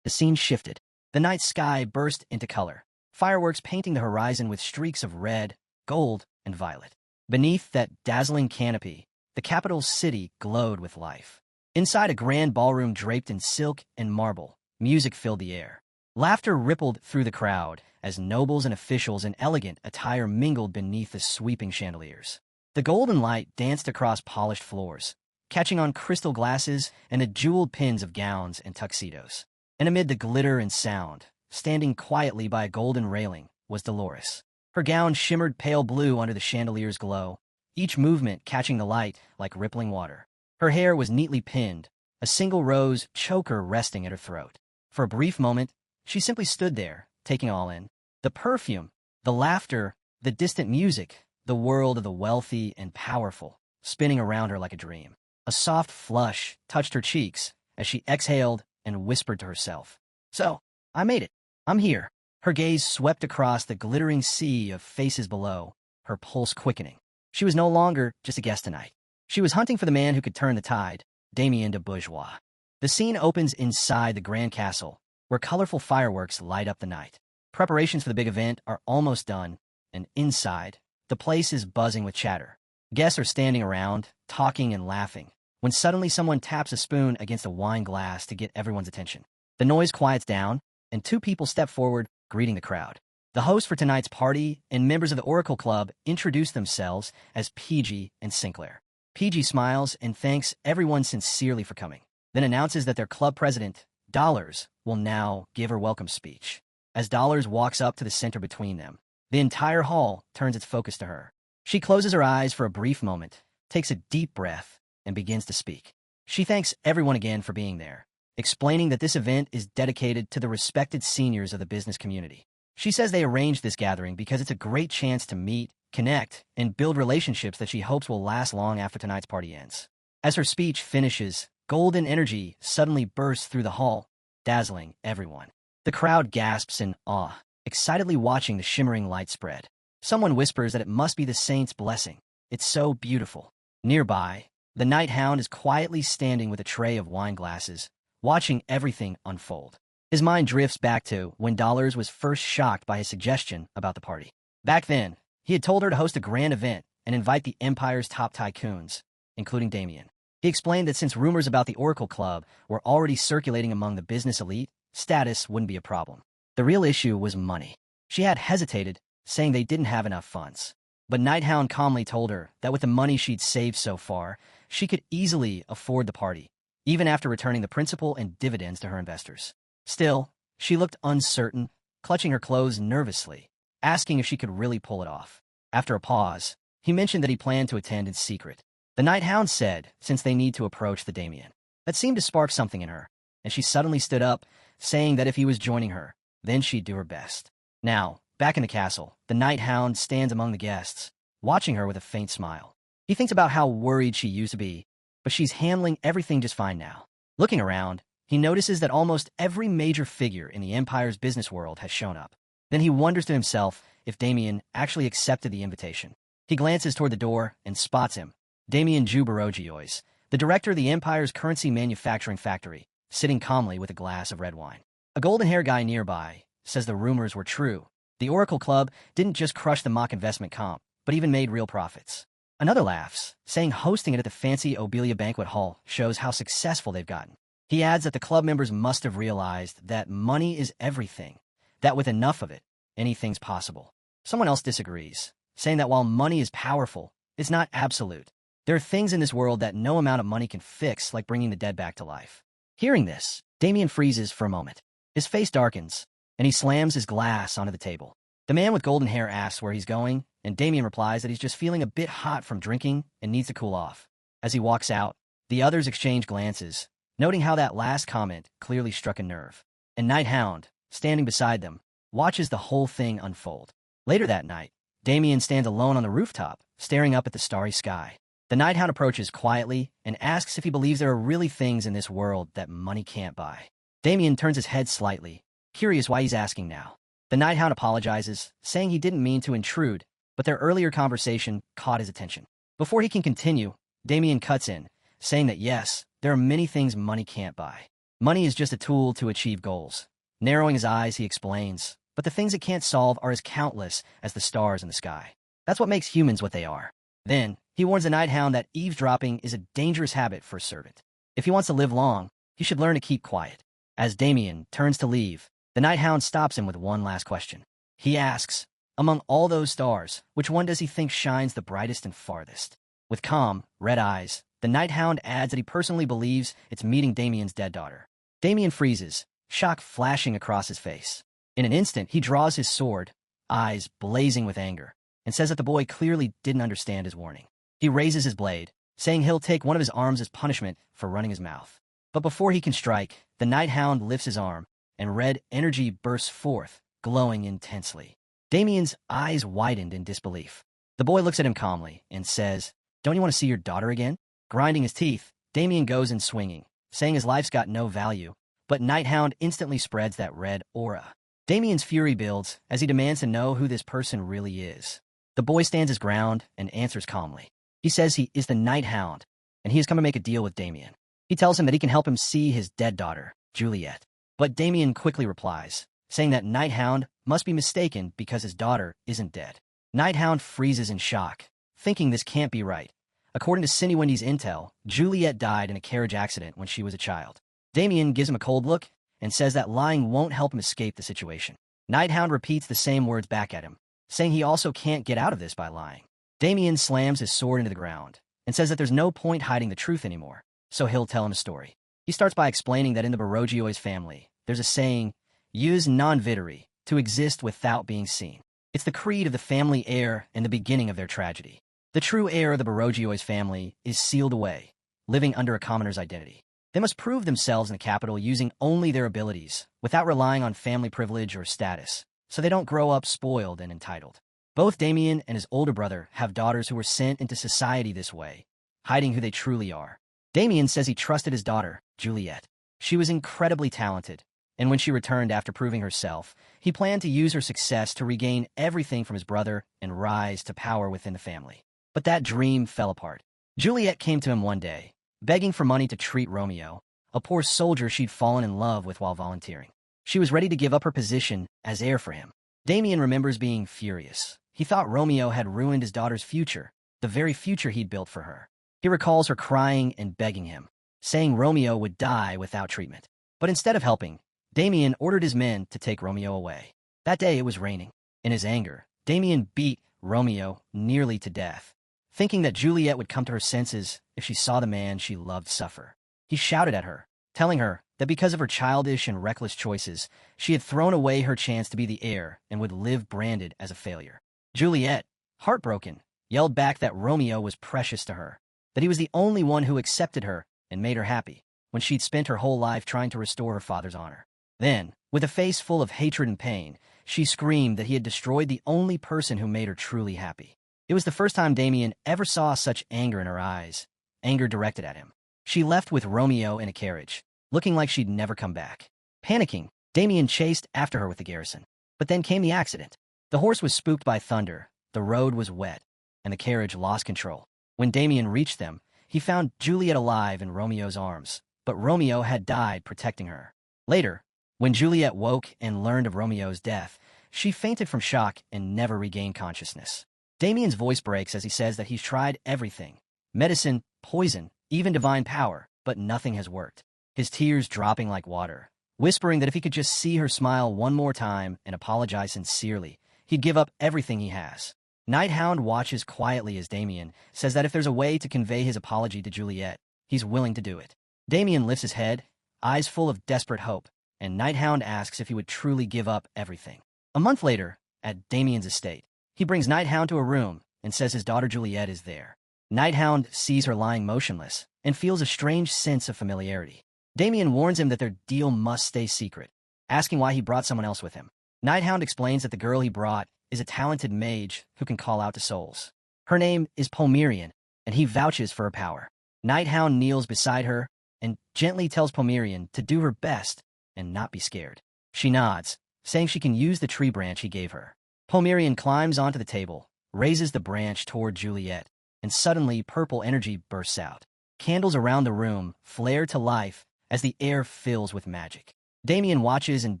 The scene shifted. The night sky burst into color, fireworks painting the horizon with streaks of red, gold, and violet. Beneath that dazzling canopy, the capital city glowed with life. Inside a grand ballroom draped in silk and marble, music filled the air. Laughter rippled through the crowd as nobles and officials in elegant attire mingled beneath the sweeping chandeliers. The golden light danced across polished floors, catching on crystal glasses and the jeweled pins of gowns and tuxedos. And amid the glitter and sound, standing quietly by a golden railing, was Dolores. Her gown shimmered pale blue under the chandelier's glow, each movement catching the light like rippling water. Her hair was neatly pinned, a single rose choker resting at her throat. For a brief moment, she simply stood there, taking all in. The perfume, the laughter, the distant music, the world of the wealthy and powerful, spinning around her like a dream. A soft flush touched her cheeks as she exhaled and whispered to herself, "So, I made it. I'm here." Her gaze swept across the glittering sea of faces below, her pulse quickening. She was no longer just a guest tonight. She was hunting for the man who could turn the tide, Damien de Bourgeois. The scene opens inside the Grand Castle, where colorful fireworks light up the night. Preparations for the big event are almost done, and inside, the place is buzzing with chatter. Guests are standing around, talking and laughing, when suddenly someone taps a spoon against a wine glass to get everyone's attention. The noise quiets down, and two people step forward, greeting the crowd. The host for tonight's party and members of the Oracle Club introduce themselves as PG and Sinclair. PG smiles and thanks everyone sincerely for coming, then announces that their club president, Dollars, will now give her welcome speech. As Dollars walks up to the center between them, the entire hall turns its focus to her. She closes her eyes for a brief moment, takes a deep breath, and begins to speak. She thanks everyone again for being there, explaining that this event is dedicated to the respected seniors of the business community. She says they arranged this gathering because it's a great chance to meet, connect, and build relationships that she hopes will last long after tonight's party ends. As her speech finishes, golden energy suddenly bursts through the hall, dazzling everyone. The crowd gasps in awe, excitedly watching the shimmering light spread. Someone whispers that it must be the saint's blessing. It's so beautiful. Nearby, the night hound is quietly standing with a tray of wine glasses, watching everything unfold. His mind drifts back to when Dollars was first shocked by his suggestion about the party. Back then, he had told her to host a grand event and invite the Empire's top tycoons, including Damien. He explained that since rumors about the Oracle Club were already circulating among the business elite, status wouldn't be a problem. The real issue was money. She had hesitated, saying they didn't have enough funds. But Nighthound calmly told her that with the money she'd saved so far, she could easily afford the party, even after returning the principal and dividends to her investors. Still, she looked uncertain, clutching her clothes nervously, asking if she could really pull it off. After a pause, he mentioned that he planned to attend in secret. The Nighthound said, since they need to approach the Damien. That seemed to spark something in her, and she suddenly stood up, saying that if he was joining her, then she'd do her best. Now, back in the castle, the Nighthound stands among the guests, watching her with a faint smile. He thinks about how worried she used to be, but she's handling everything just fine now. Looking around, he notices that almost every major figure in the Empire's business world has shown up. Then he wonders to himself if Damien actually accepted the invitation. He glances toward the door and spots him, Damien Jubarogiois, the director of the Empire's currency manufacturing factory, sitting calmly with a glass of red wine. A golden-haired guy nearby says the rumors were true. The Oracle Club didn't just crush the mock investment comp, but even made real profits. Another laughs, saying hosting it at the fancy Obelia banquet hall shows how successful they've gotten. He adds that the club members must have realized that money is everything, that with enough of it, anything's possible. Someone else disagrees, saying that while money is powerful, it's not absolute. There are things in this world that no amount of money can fix, like bringing the dead back to life. Hearing this, Damien freezes for a moment. His face darkens, and he slams his glass onto the table. The man with golden hair asks where he's going, and Damien replies that he's just feeling a bit hot from drinking and needs to cool off. As he walks out, the others exchange glances, noting how that last comment clearly struck a nerve. And Nighthound, standing beside them, watches the whole thing unfold. Later that night, Damien stands alone on the rooftop, staring up at the starry sky. The Nighthound approaches quietly and asks if he believes there are really things in this world that money can't buy. Damien turns his head slightly, curious why he's asking now. The Nighthound apologizes, saying he didn't mean to intrude, but their earlier conversation caught his attention. Before he can continue, Damien cuts in, saying that yes, there are many things money can't buy. Money is just a tool to achieve goals. Narrowing his eyes, he explains, but the things it can't solve are as countless as the stars in the sky. That's what makes humans what they are. Then, he warns the Nighthound that eavesdropping is a dangerous habit for a servant. If he wants to live long, he should learn to keep quiet. As Damien turns to leave, the Nighthound stops him with one last question. He asks, among all those stars, which one does he think shines the brightest and farthest? With calm, red eyes, the Nighthound adds that he personally believes it's meeting Damien's dead daughter. Damien freezes, shock flashing across his face. In an instant, he draws his sword, eyes blazing with anger, and says that the boy clearly didn't understand his warning. He raises his blade, saying he'll take one of his arms as punishment for running his mouth. But before he can strike, the Nighthound lifts his arm, and red energy bursts forth, glowing intensely. Damien's eyes widened in disbelief. The boy looks at him calmly and says, "Don't you want to see your daughter again?" Grinding his teeth, Damien goes in swinging, saying his life's got no value, but Hound instantly spreads that red aura. Damien's fury builds as he demands to know who this person really is. The boy stands his ground and answers calmly. He says he is the Hound, and he has come to make a deal with Damien. He tells him that he can help him see his dead daughter, Juliet. But Damien quickly replies, saying that Hound must be mistaken because his daughter isn't dead. Hound freezes in shock, thinking this can't be right. According to Cindy Wendy's intel, Juliet died in a carriage accident when she was a child. Damien gives him a cold look and says that lying won't help him escape the situation. Hound repeats the same words back at him, saying he also can't get out of this by lying. Damien slams his sword into the ground and says that there's no point hiding the truth anymore, so he'll tell him a story. He starts by explaining that in the Baroggio's family, there's a saying, "Jus non videre," to exist without being seen. It's the creed of the family heir and the beginning of their tragedy. The true heir of the Baroggio's family is sealed away, living under a commoner's identity. They must prove themselves in the capital using only their abilities, without relying on family privilege or status, so they don't grow up spoiled and entitled. Both Damien and his older brother have daughters who were sent into society this way, hiding who they truly are. Damien says he trusted his daughter, Juliet. She was incredibly talented, and when she returned after proving herself, he planned to use her success to regain everything from his brother and rise to power within the family. But that dream fell apart. Juliet came to him one day, begging for money to treat Romeo, a poor soldier she'd fallen in love with while volunteering. She was ready to give up her position as heir for him. Damien remembers being furious. He thought Romeo had ruined his daughter's future, the very future he'd built for her. He recalls her crying and begging him, saying Romeo would die without treatment. But instead of helping, Damien ordered his men to take Romeo away. That day it was raining. In his anger, Damien beat Romeo nearly to death, thinking that Juliet would come to her senses if she saw the man she loved suffer. He shouted at her, telling her that because of her childish and reckless choices, she had thrown away her chance to be the heir and would live branded as a failure. Juliet, heartbroken, yelled back that Romeo was precious to her, that he was the only one who accepted her and made her happy, when she'd spent her whole life trying to restore her father's honor. Then, with a face full of hatred and pain, she screamed that he had destroyed the only person who made her truly happy. It was the first time Damien ever saw such anger in her eyes, anger directed at him. She left with Romeo in a carriage, looking like she'd never come back. Panicking, Damien chased after her with the garrison. But then came the accident. The horse was spooked by thunder, the road was wet, and the carriage lost control. When Damien reached them, he found Juliet alive in Romeo's arms, but Romeo had died protecting her. Later, when Juliet woke and learned of Romeo's death, she fainted from shock and never regained consciousness. Damien's voice breaks as he says that he's tried everything, medicine, poison, even divine power, but nothing has worked. His tears dropping like water, whispering that if he could just see her smile one more time and apologize sincerely, he'd give up everything he has. Hound watches quietly as Damien says that if there's a way to convey his apology to Juliet, he's willing to do it. Damien lifts his head, eyes full of desperate hope, and Hound asks if he would truly give up everything. A month later, at Damien's estate, he brings Hound to a room and says his daughter Juliet is there. Hound sees her lying motionless and feels a strange sense of familiarity. Damien warns him that their deal must stay secret, asking why he brought someone else with him. Hound explains that the girl he brought is a talented mage who can call out to souls. Her name is Pomerian, and he vouches for her power. Hound kneels beside her and gently tells Pomerian to do her best and not be scared. She nods, saying she can use the tree branch he gave her. Pomerian climbs onto the table, raises the branch toward Juliet, and suddenly purple energy bursts out. Candles around the room flare to life as the air fills with magic. Damien watches in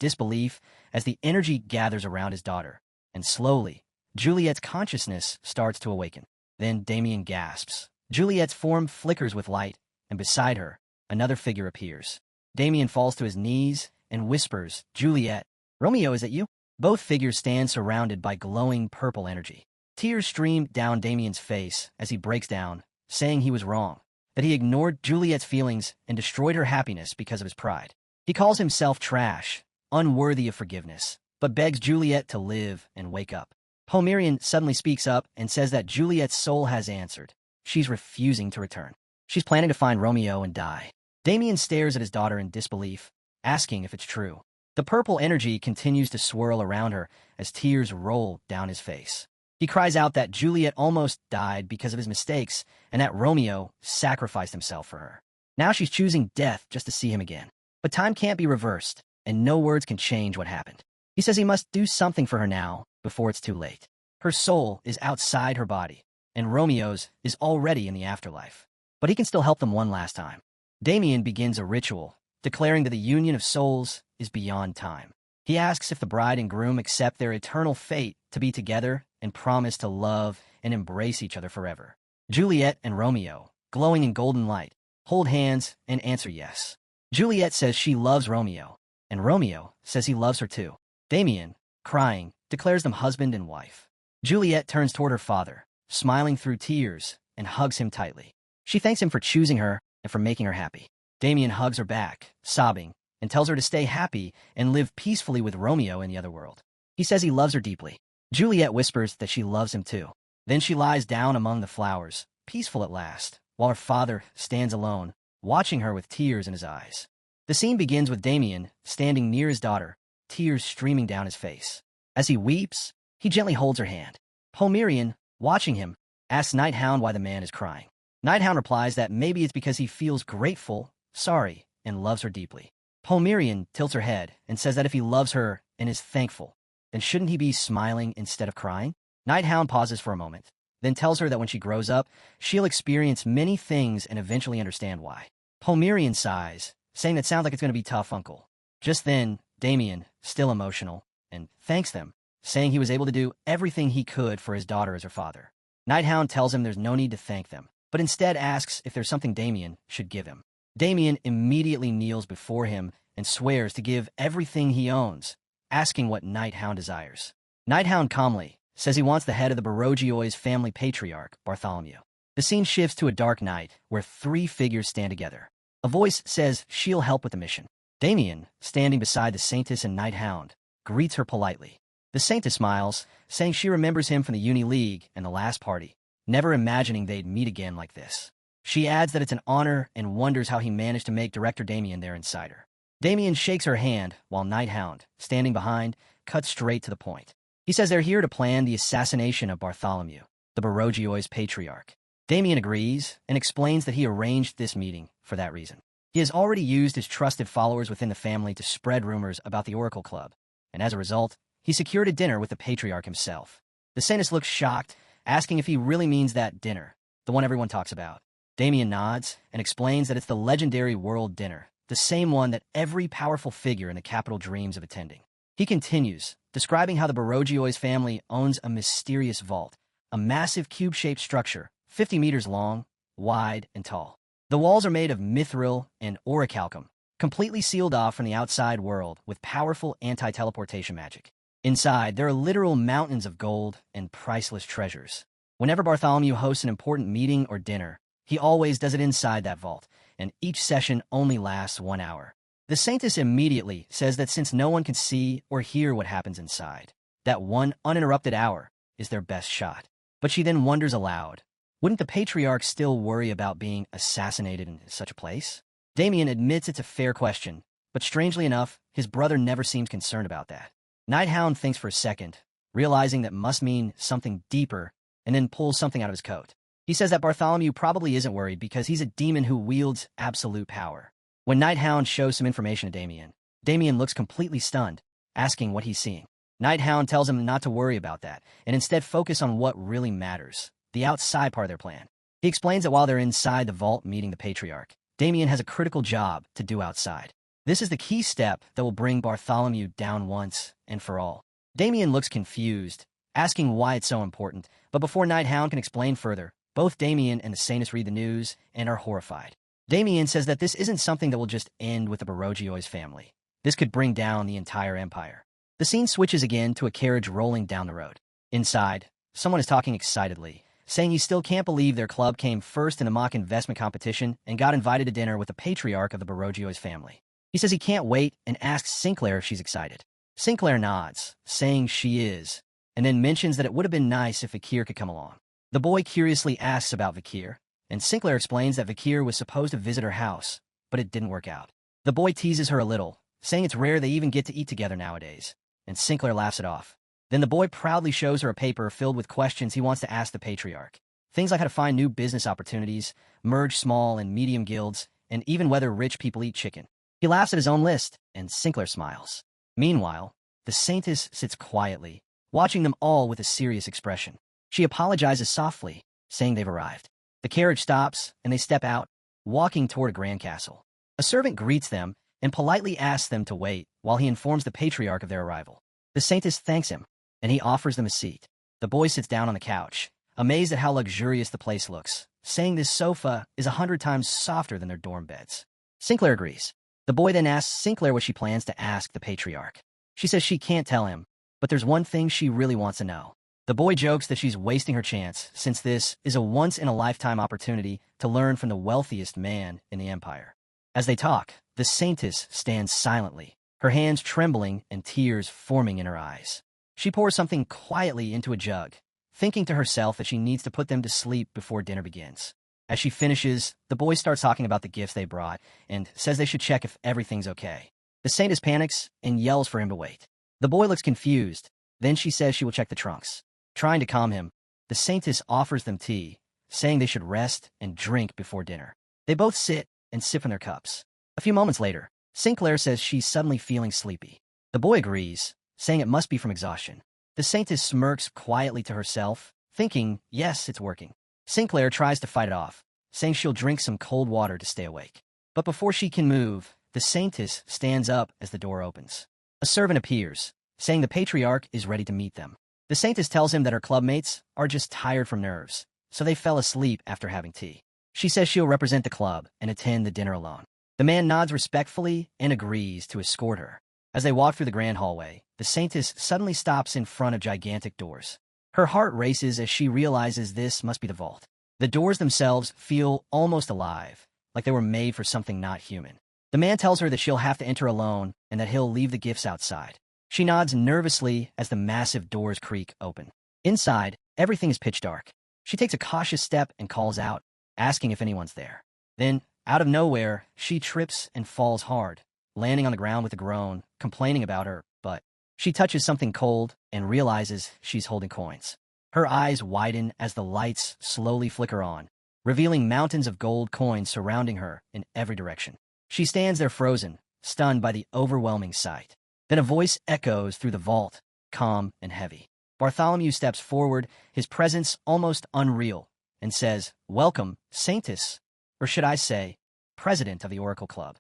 disbelief as the energy gathers around his daughter, and slowly, Juliet's consciousness starts to awaken. Then Damien gasps. Juliet's form flickers with light, and beside her, another figure appears. Damien falls to his knees and whispers, "Juliet, Romeo, is it you?" Both figures stand surrounded by glowing purple energy. Tears stream down Damien's face as he breaks down, saying he was wrong, that he ignored Juliet's feelings and destroyed her happiness because of his pride. He calls himself trash, unworthy of forgiveness, but begs Juliet to live and wake up. Pomerian suddenly speaks up and says that Juliet's soul has answered. She's refusing to return. She's planning to find Romeo and die. Damien stares at his daughter in disbelief, asking if it's true. The purple energy continues to swirl around her as tears roll down his face. He cries out that Juliet almost died because of his mistakes and that Romeo sacrificed himself for her. Now she's choosing death just to see him again. But time can't be reversed, and no words can change what happened. He says he must do something for her now, before it's too late. Her soul is outside her body, and Romeo's is already in the afterlife. But he can still help them one last time. Damien begins a ritual, declaring that the union of souls is beyond time. He asks if the bride and groom accept their eternal fate to be together and promise to love and embrace each other forever. Juliet and Romeo, glowing in golden light, hold hands and answer yes. Juliet says she loves Romeo, and Romeo says he loves her too. Damien, crying, declares them husband and wife. Juliet turns toward her father, smiling through tears, and hugs him tightly. She thanks him for choosing her and for making her happy. Damien hugs her back, sobbing, and tells her to stay happy and live peacefully with Romeo in the other world. He says he loves her deeply. Juliet whispers that she loves him too. Then she lies down among the flowers, peaceful at last, while her father stands alone, watching her with tears in his eyes. The scene begins with Damien standing near his daughter, tears streaming down his face. As he weeps, he gently holds her hand. Pomerian, watching him, asks Night Hound why the man is crying. Night Hound replies that maybe it's because he feels grateful, sorry, and loves her deeply. Pomerian tilts her head and says that if he loves her and is thankful, then shouldn't he be smiling instead of crying? Night Hound pauses for a moment, then tells her that when she grows up, she'll experience many things and eventually understand why. Pomerian sighs, saying that sounds like it's going to be tough, uncle. Just then, Damien, still emotional, and thanks them, saying he was able to do everything he could for his daughter as her father. Night Hound tells him there's no need to thank them, but instead asks if there's something Damien should give him. Damien immediately kneels before him and swears to give everything he owns, asking what Night Hound desires. Night Hound calmly says he wants the head of the Baroggioi's family patriarch, Bartholomew. The scene shifts to a dark night where three figures stand together. A voice says she'll help with the mission. Damien, standing beside the Saintess and Night Hound, greets her politely. The Saintess smiles, saying she remembers him from the Uni League and the last party, never imagining they'd meet again like this. She adds that it's an honor and wonders how he managed to make Director Damien their insider. Damien shakes her hand, while Night Hound, standing behind, cuts straight to the point. He says they're here to plan the assassination of Bartholomew, the Baroggioi's patriarch. Damien agrees and explains that he arranged this meeting for that reason. He has already used his trusted followers within the family to spread rumors about the Oracle Club, and as a result, he secured a dinner with the patriarch himself. The Saintess looks shocked, asking if he really means that dinner, the one everyone talks about. Damien nods and explains that it's the legendary World Dinner, the same one that every powerful figure in the capital dreams of attending. He continues, describing how the Baroggioi's family owns a mysterious vault, a massive cube-shaped structure, 50 meters long, wide, and tall. The walls are made of mithril and orichalcum, completely sealed off from the outside world with powerful anti-teleportation magic. Inside, there are literal mountains of gold and priceless treasures. Whenever Bartholomew hosts an important meeting or dinner, he always does it inside that vault, and each session only lasts 1 hour. The Saintess immediately says that since no one can see or hear what happens inside, that one uninterrupted hour is their best shot. But she then wonders aloud, wouldn't the patriarch still worry about being assassinated in such a place? Damien admits it's a fair question, but strangely enough, his brother never seems concerned about that. Night Hound thinks for a second, realizing that must mean something deeper, and then pulls something out of his coat. He says that Bartholomew probably isn't worried because he's a demon who wields absolute power. When Night Hound shows some information to Damien, Damien looks completely stunned, asking what he's seeing. Night Hound tells him not to worry about that, and instead focus on what really matters, the outside part of their plan. He explains that while they're inside the vault meeting the patriarch, Damien has a critical job to do outside. This is the key step that will bring Bartholomew down once and for all. Damien looks confused, asking why it's so important, but before Night Hound can explain further, both Damien and the Saintess read the news and are horrified. Damien says that this isn't something that will just end with the Baroggioi's family. This could bring down the entire empire. The scene switches again to a carriage rolling down the road. Inside, someone is talking excitedly, saying he still can't believe their club came first in a mock investment competition and got invited to dinner with the patriarch of the Baroggioi's family. He says he can't wait and asks Sinclair if she's excited. Sinclair nods, saying she is, and then mentions that it would have been nice if Vakir could come along. The boy curiously asks about Vakir, and Sinclair explains that Vakir was supposed to visit her house, but it didn't work out. The boy teases her a little, saying it's rare they even get to eat together nowadays, and Sinclair laughs it off. Then the boy proudly shows her a paper filled with questions he wants to ask the patriarch. Things like how to find new business opportunities, merge small and medium guilds, and even whether rich people eat chicken. He laughs at his own list, and Sinclair smiles. Meanwhile, the Saintess sits quietly, watching them all with a serious expression. She apologizes softly, saying they've arrived. The carriage stops, and they step out, walking toward a grand castle. A servant greets them and politely asks them to wait while he informs the patriarch of their arrival. The Saintess thanks him, and he offers them a seat. The boy sits down on the couch, amazed at how luxurious the place looks, saying this sofa is 100 times softer than their dorm beds. Sinclair agrees. The boy then asks Sinclair what she plans to ask the patriarch. She says she can't tell him, but there's one thing she really wants to know. The boy jokes that she's wasting her chance, since this is a once-in-a-lifetime opportunity to learn from the wealthiest man in the empire. As they talk, the Saintess stands silently, her hands trembling and tears forming in her eyes. She pours something quietly into a jug, thinking to herself that she needs to put them to sleep before dinner begins. As she finishes, the boy starts talking about the gifts they brought and says they should check if everything's okay. The Saintess panics and yells for him to wait. The boy looks confused. Then she says she will check the trunks. Trying to calm him, the Saintess offers them tea, saying they should rest and drink before dinner. They both sit and sip in their cups. A few moments later, Sinclair says she's suddenly feeling sleepy. The boy agrees, saying it must be from exhaustion. The Saintess smirks quietly to herself, thinking, yes, it's working. Sinclair tries to fight it off, saying she'll drink some cold water to stay awake. But before she can move, the Saintess stands up as the door opens. A servant appears, saying the patriarch is ready to meet them. The Saintess tells him that her clubmates are just tired from nerves, so they fell asleep after having tea. She says she'll represent the club and attend the dinner alone. The man nods respectfully and agrees to escort her. As they walk through the grand hallway, the Saintess suddenly stops in front of gigantic doors. Her heart races as she realizes this must be the vault. The doors themselves feel almost alive, like they were made for something not human. The man tells her that she'll have to enter alone and that he'll leave the gifts outside. She nods nervously as the massive doors creak open. Inside, everything is pitch dark. She takes a cautious step and calls out, asking if anyone's there. Then, out of nowhere, she trips and falls hard, landing on the ground with a groan, complaining about her butt. She touches something cold and realizes she's holding coins. Her eyes widen as the lights slowly flicker on, revealing mountains of gold coins surrounding her in every direction. She stands there frozen, stunned by the overwhelming sight. Then a voice echoes through the vault, calm and heavy. Bartholomew steps forward, his presence almost unreal, and says, "Welcome, Saintess," or should I say, President of the Oracle Club.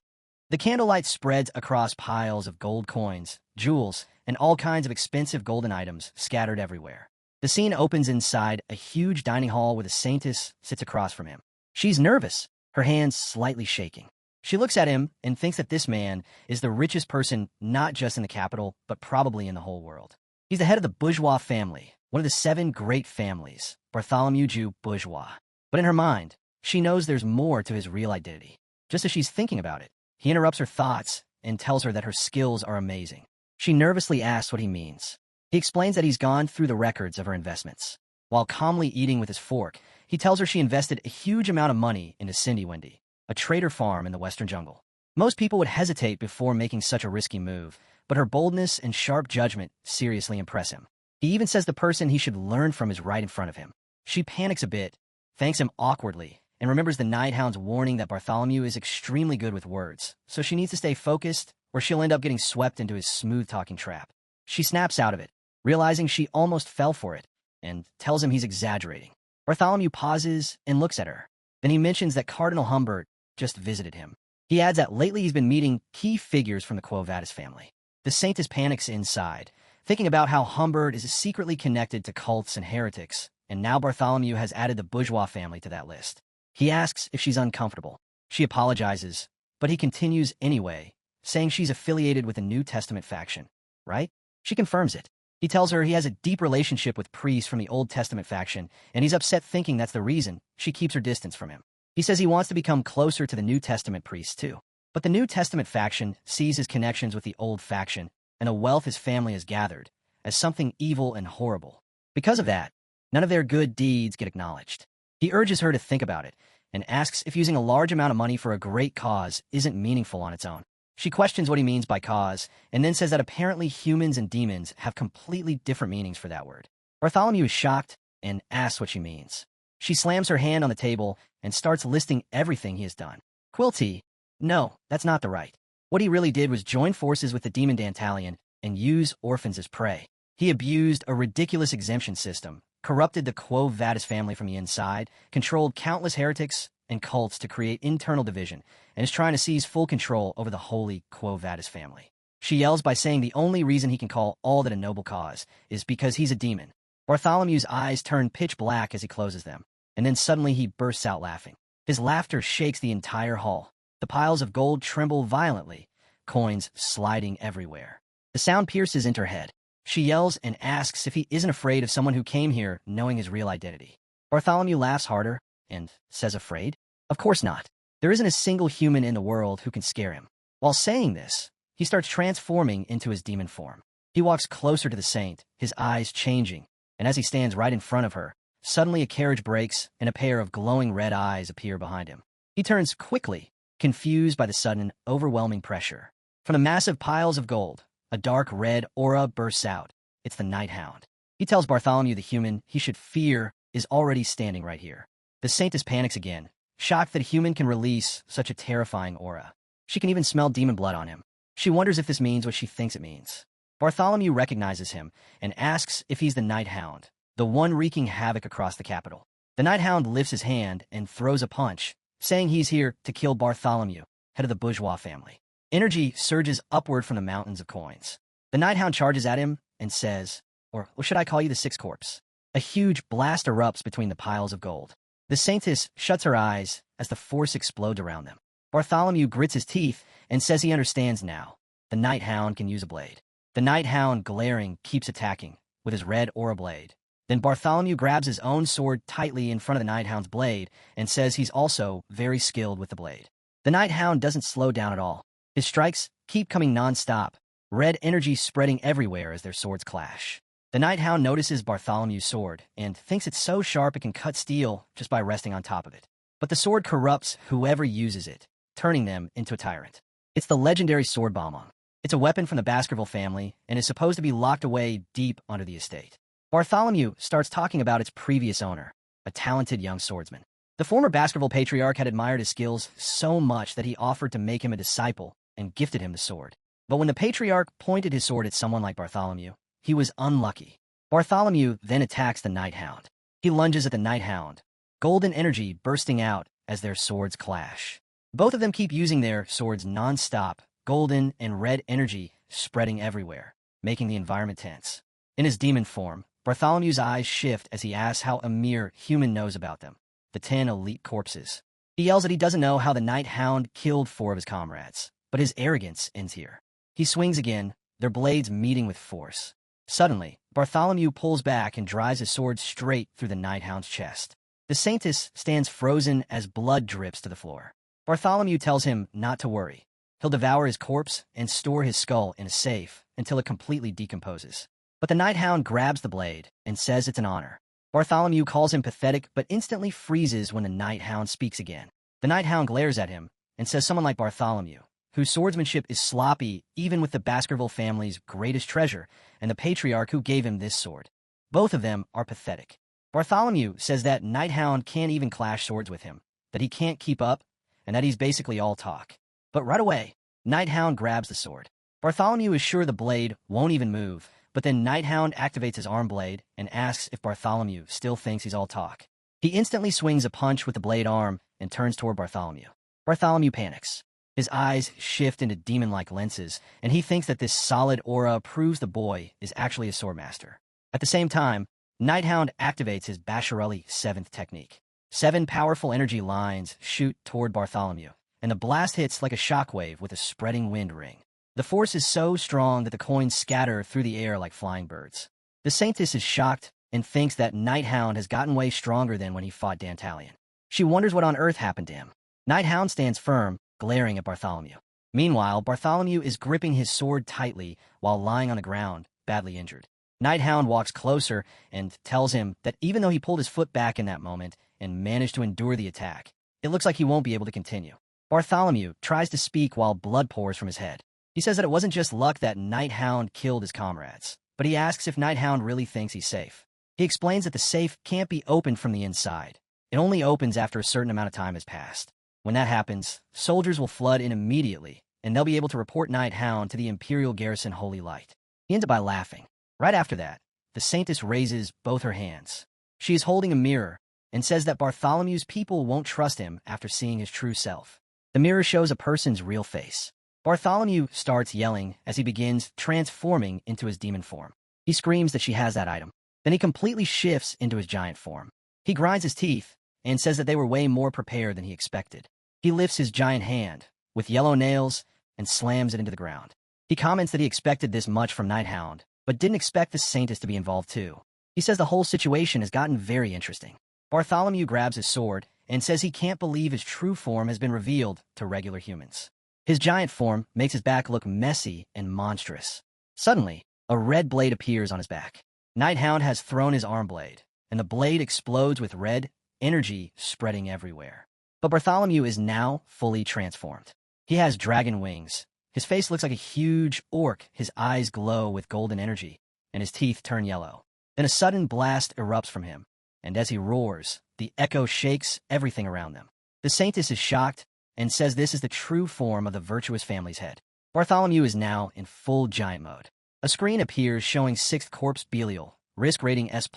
The candlelight spreads across piles of gold coins, jewels, and all kinds of expensive golden items scattered everywhere. The scene opens inside a huge dining hall where the Saintess sits across from him. She's nervous, her hands slightly shaking. She looks at him and thinks that this man is the richest person not just in the capital, but probably in the whole world. He's the head of the bourgeois family, one of the 7 great families, Bartholomew Jew bourgeois. But in her mind, she knows there's more to his real identity. Just as she's thinking about it, he interrupts her thoughts and tells her that her skills are amazing. She nervously asks what he means. He explains that he's gone through the records of her investments. While calmly eating with his fork, he tells her she invested a huge amount of money into Cindy Wendy, a trader farm in the western jungle. Most people would hesitate before making such a risky move, but her boldness and sharp judgment seriously impress him. He even says the person he should learn from is right in front of him. She panics a bit, thanks him awkwardly, and remembers the Night Hound's warning that Bartholomew is extremely good with words, so she needs to stay focused or she'll end up getting swept into his smooth-talking trap. She snaps out of it, realizing she almost fell for it, and tells him he's exaggerating. Bartholomew pauses and looks at her. Then he mentions that Cardinal Humbert just visited him. He adds that lately he's been meeting key figures from the Quo Vadis family. The Saintess panics inside, thinking about how Humbert is secretly connected to cults and heretics, and now Bartholomew has added the bourgeois family to that list. He asks if she's uncomfortable. She apologizes, but he continues anyway, saying she's affiliated with the New Testament faction, right? She confirms it. He tells her he has a deep relationship with priests from the Old Testament faction, and he's upset thinking that's the reason she keeps her distance from him. He says he wants to become closer to the New Testament priests too. But the New Testament faction sees his connections with the old faction and the wealth his family has gathered as something evil and horrible. Because of that, none of their good deeds get acknowledged. He urges her to think about it and asks if using a large amount of money for a great cause isn't meaningful on its own. She questions what he means by cause and then says that apparently humans and demons have completely different meanings for that word. Bartholomew is shocked and asks what she means. She slams her hand on the table and starts listing everything he has done. Quilty. No, that's not the right. What he really did was join forces with the demon Dantalion and use orphans as prey. He abused a ridiculous exemption system, corrupted the Quo Vadis family from the inside, controlled countless heretics and cults to create internal division, and is trying to seize full control over the holy Quo Vadis family. She yells by saying the only reason he can call all that a noble cause is because he's a demon. Bartholomew's eyes turn pitch black as he closes them, and then suddenly he bursts out laughing. His laughter shakes the entire hall. The piles of gold tremble violently, coins sliding everywhere. The sound pierces into her head. She yells and asks if he isn't afraid of someone who came here knowing his real identity. Bartholomew laughs harder and says, afraid? Of course not. There isn't a single human in the world who can scare him. While saying this, he starts transforming into his demon form. He walks closer to the saint, his eyes changing, and as he stands right in front of her, suddenly a carriage breaks and a pair of glowing red eyes appear behind him. He turns quickly, confused by the sudden, overwhelming pressure. From the massive piles of gold, a dark red aura bursts out. It's the Night Hound. He tells Bartholomew the human he should fear is already standing right here. The saintess panics again, shocked that a human can release such a terrifying aura. She can even smell demon blood on him. She wonders if this means what she thinks it means. Bartholomew recognizes him and asks if he's the Night Hound, the one wreaking havoc across the capital. The Night Hound lifts his hand and throws a punch, saying he's here to kill Bartholomew, head of the bourgeois family. Energy surges upward from the mountains of coins. The Night Hound charges at him and says, or should I call you the Sixth Corpse? A huge blast erupts between the piles of gold. The saintess shuts her eyes as the force explodes around them. Bartholomew grits his teeth and says he understands now. The Night Hound can use a blade. The Night Hound, glaring, keeps attacking with his red aura blade. Then Bartholomew grabs his own sword tightly in front of the Night Hound's blade and says he's also very skilled with the blade. The Night Hound doesn't slow down at all. His strikes keep coming non-stop, red energy spreading everywhere as their swords clash. The Night Hound notices Bartholomew's sword and thinks it's so sharp it can cut steel just by resting on top of it. But the sword corrupts whoever uses it, turning them into a tyrant. It's the legendary sword bombong. It's a weapon from the Baskerville family and is supposed to be locked away deep under the estate. Bartholomew starts talking about its previous owner, a talented young swordsman. The former Baskerville patriarch had admired his skills so much that he offered to make him a disciple and gifted him the sword. But when the patriarch pointed his sword at someone like Bartholomew, he was unlucky. Bartholomew then attacks the Night Hound. He lunges at the Night Hound, golden energy bursting out as their swords clash. Both of them keep using their swords non-stop, golden and red energy spreading everywhere, making the environment tense. In his demon form, Bartholomew's eyes shift as he asks how a mere human knows about them, the 10 elite corpses. He yells that he doesn't know how the Night Hound killed 4 of his comrades, but his arrogance ends here. He swings again, their blades meeting with force. Suddenly, Bartholomew pulls back and drives his sword straight through the Night Hound's chest. The saintess stands frozen as blood drips to the floor. Bartholomew tells him not to worry. He'll devour his corpse and store his skull in a safe until it completely decomposes. But the Night Hound grabs the blade and says it's an honor. Bartholomew calls him pathetic but instantly freezes when the Night Hound speaks again. The Night Hound glares at him and says someone like Bartholomew, whose swordsmanship is sloppy even with the Baskerville family's greatest treasure and the patriarch who gave him this sword. Both of them are pathetic. Bartholomew says that Night Hound can't even clash swords with him, that he can't keep up, and that he's basically all talk. But right away, Night Hound grabs the sword. Bartholomew is sure the blade won't even move, but then Night Hound activates his arm blade and asks if Bartholomew still thinks he's all talk. He instantly swings a punch with the blade arm and turns toward Bartholomew. Bartholomew panics. His eyes shift into demon-like lenses, and he thinks that this solid aura proves the boy is actually a swordmaster. At the same time, Night Hound activates his Basharelli 7th technique. 7 powerful energy lines shoot toward Bartholomew, and the blast hits like a shockwave with a spreading wind ring. The force is so strong that the coins scatter through the air like flying birds. The saintess is shocked and thinks that Night Hound has gotten way stronger than when he fought Dantalion. She wonders what on earth happened to him. Night Hound stands firm, glaring at Bartholomew. Meanwhile, Bartholomew is gripping his sword tightly while lying on the ground, badly injured. Night Hound walks closer and tells him that even though he pulled his foot back in that moment and managed to endure the attack, it looks like he won't be able to continue. Bartholomew tries to speak while blood pours from his head. He says that it wasn't just luck that Night Hound killed his comrades, but he asks if Night Hound really thinks he's safe. He explains that the safe can't be opened from the inside. It only opens after a certain amount of time has passed. When that happens, soldiers will flood in immediately, and they'll be able to report Night Hound to the Imperial Garrison Holy Light. He ends up by laughing. Right after that, the Saintess raises both her hands. She is holding a mirror and says that Bartholomew's people won't trust him after seeing his true self. The mirror shows a person's real face. Bartholomew starts yelling as he begins transforming into his demon form. He screams that she has that item. Then he completely shifts into his giant form. He grinds his teeth and says that they were way more prepared than he expected. He lifts his giant hand with yellow nails and slams it into the ground. He comments that he expected this much from Night Hound, but didn't expect the Saintess to be involved too. He says the whole situation has gotten very interesting. Bartholomew grabs his sword and says he can't believe his true form has been revealed to regular humans. His giant form makes his back look messy and monstrous. Suddenly, a red blade appears on his back. Night Hound has thrown his arm blade, and the blade explodes with red energy spreading everywhere. But Bartholomew is now fully transformed. He has dragon wings. His face looks like a huge orc, his eyes glow with golden energy, and his teeth turn yellow. Then a sudden blast erupts from him, and as he roars, the echo shakes everything around them. The Saintess is shocked and says this is the true form of the virtuous family's head. Bartholomew is now in full giant mode. A screen appears showing 6th Corpse Belial, risk rating S+,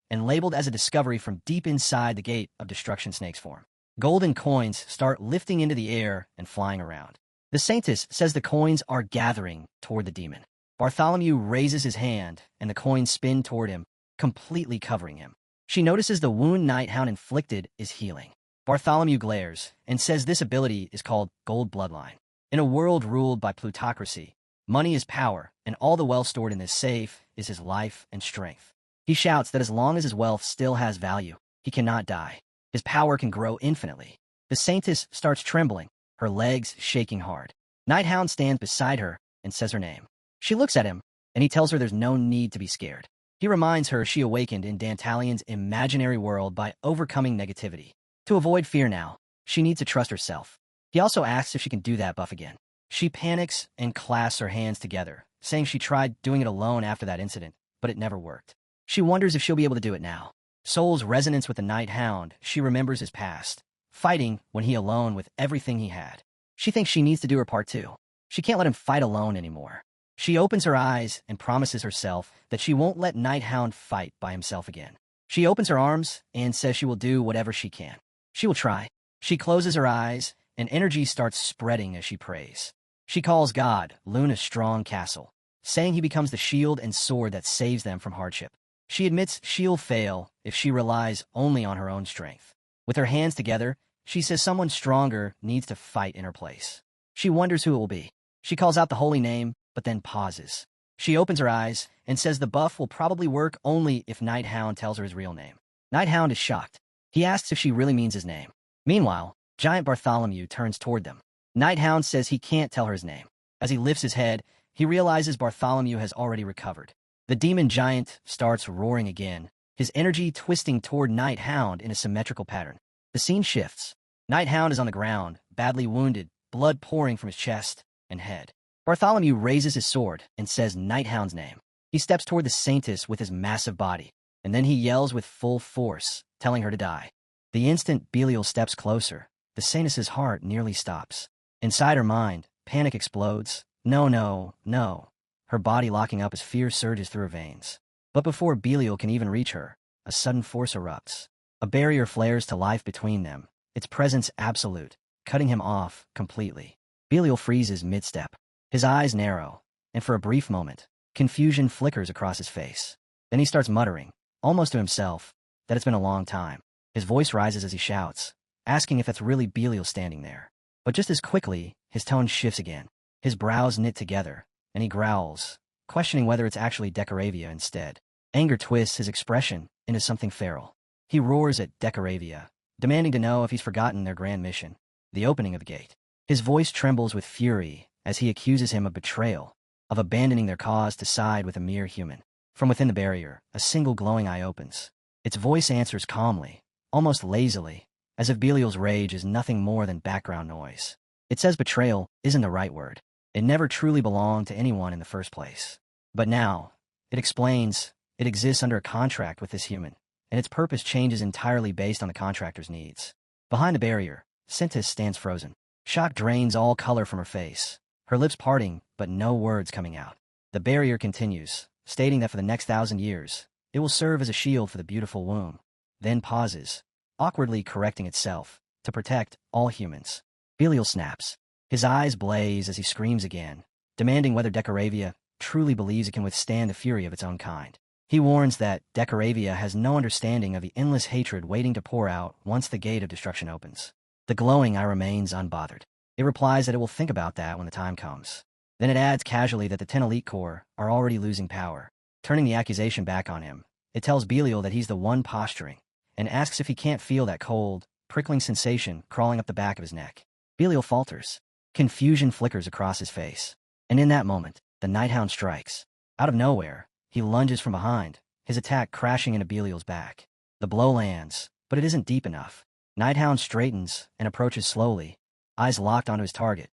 and labeled as a discovery from deep inside the Gate of Destruction Snake's form. Golden coins start lifting into the air and flying around. The Saintess says the coins are gathering toward the demon. Bartholomew raises his hand, and the coins spin toward him, completely covering him. She notices the wound Night Hound inflicted is healing. Bartholomew glares and says this ability is called Gold Bloodline. In a world ruled by plutocracy, money is power, and all the wealth stored in this safe is his life and strength. He shouts that as long as his wealth still has value, he cannot die. His power can grow infinitely. The Saintess starts trembling, her legs shaking hard. Night Hound stands beside her and says her name. She looks at him, and he tells her there's no need to be scared. He reminds her she awakened in Dantalion's imaginary world by overcoming negativity. To avoid fear now, she needs to trust herself. He also asks if she can do that buff again. She panics and clasps her hands together, saying she tried doing it alone after that incident, but it never worked. She wonders if she'll be able to do it now. Soul's resonance with the Night Hound, she remembers his past, fighting when he alone with everything he had. She thinks she needs to do her part too. She can't let him fight alone anymore. She opens her eyes and promises herself that she won't let Night Hound fight by himself again. She opens her arms and says she will do whatever she can. She will try. She closes her eyes, and energy starts spreading as she prays. She calls God Luna's strong castle, saying he becomes the shield and sword that saves them from hardship. She admits she'll fail if she relies only on her own strength. With her hands together, she says someone stronger needs to fight in her place. She wonders who it will be. She calls out the holy name, but then pauses. She opens her eyes and says the buff will probably work only if Night Hound tells her his real name. Night Hound is shocked. He asks if she really means his name. Meanwhile, Giant Bartholomew turns toward them. Night Hound says he can't tell her his name. As he lifts his head, he realizes Bartholomew has already recovered. The demon giant starts roaring again, his energy twisting toward Night Hound in a symmetrical pattern. The scene shifts. Night Hound is on the ground, badly wounded, blood pouring from his chest and head. Bartholomew raises his sword and says Night Hound's name. He steps toward the Saintess with his massive body, and then he yells with full force, telling her to die. The instant Belial steps closer, the Saintess's heart nearly stops. Inside her mind, panic explodes. No, no, no. Her body locking up as fear surges through her veins. But before Belial can even reach her, a sudden force erupts. A barrier flares to life between them, its presence absolute, cutting him off completely. Belial freezes mid-step. His eyes narrow, and for a brief moment, confusion flickers across his face. Then he starts muttering, almost to himself, that it's been a long time. His voice rises as he shouts, asking if that's really Belial standing there. But just as quickly, his tone shifts again. His brows knit together, and he growls, questioning whether it's actually Decoravia instead. Anger twists his expression into something feral. He roars at Decoravia, demanding to know if he's forgotten their grand mission, the opening of the gate. His voice trembles with fury as he accuses him of betrayal, of abandoning their cause to side with a mere human. From within the barrier, a single glowing eye opens. Its voice answers calmly, almost lazily, as if Belial's rage is nothing more than background noise. It says betrayal isn't the right word. It never truly belonged to anyone in the first place. But now, it explains, it exists under a contract with this human, and its purpose changes entirely based on the contractor's needs. Behind the barrier, Saintess stands frozen. Shock drains all color from her face, her lips parting, but no words coming out. The barrier continues, stating that for the next 1,000 years, it will serve as a shield for the beautiful womb. Then pauses, awkwardly correcting itself, to protect all humans. Belial snaps. His eyes blaze as he screams again, demanding whether Decoravia truly believes it can withstand the fury of its own kind. He warns that Decoravia has no understanding of the endless hatred waiting to pour out once the gate of destruction opens. The glowing eye remains unbothered. It replies that it will think about that when the time comes. Then it adds casually that the 10 Elite Corps are already losing power. Turning the accusation back on him, it tells Belial that he's the one posturing, and asks if he can't feel that cold, prickling sensation crawling up the back of his neck. Belial falters. Confusion flickers across his face. And in that moment, the Nighthound strikes. Out of nowhere, he lunges from behind, his attack crashing into Belial's back. The blow lands, but it isn't deep enough. Nighthound straightens and approaches slowly, eyes locked onto his target,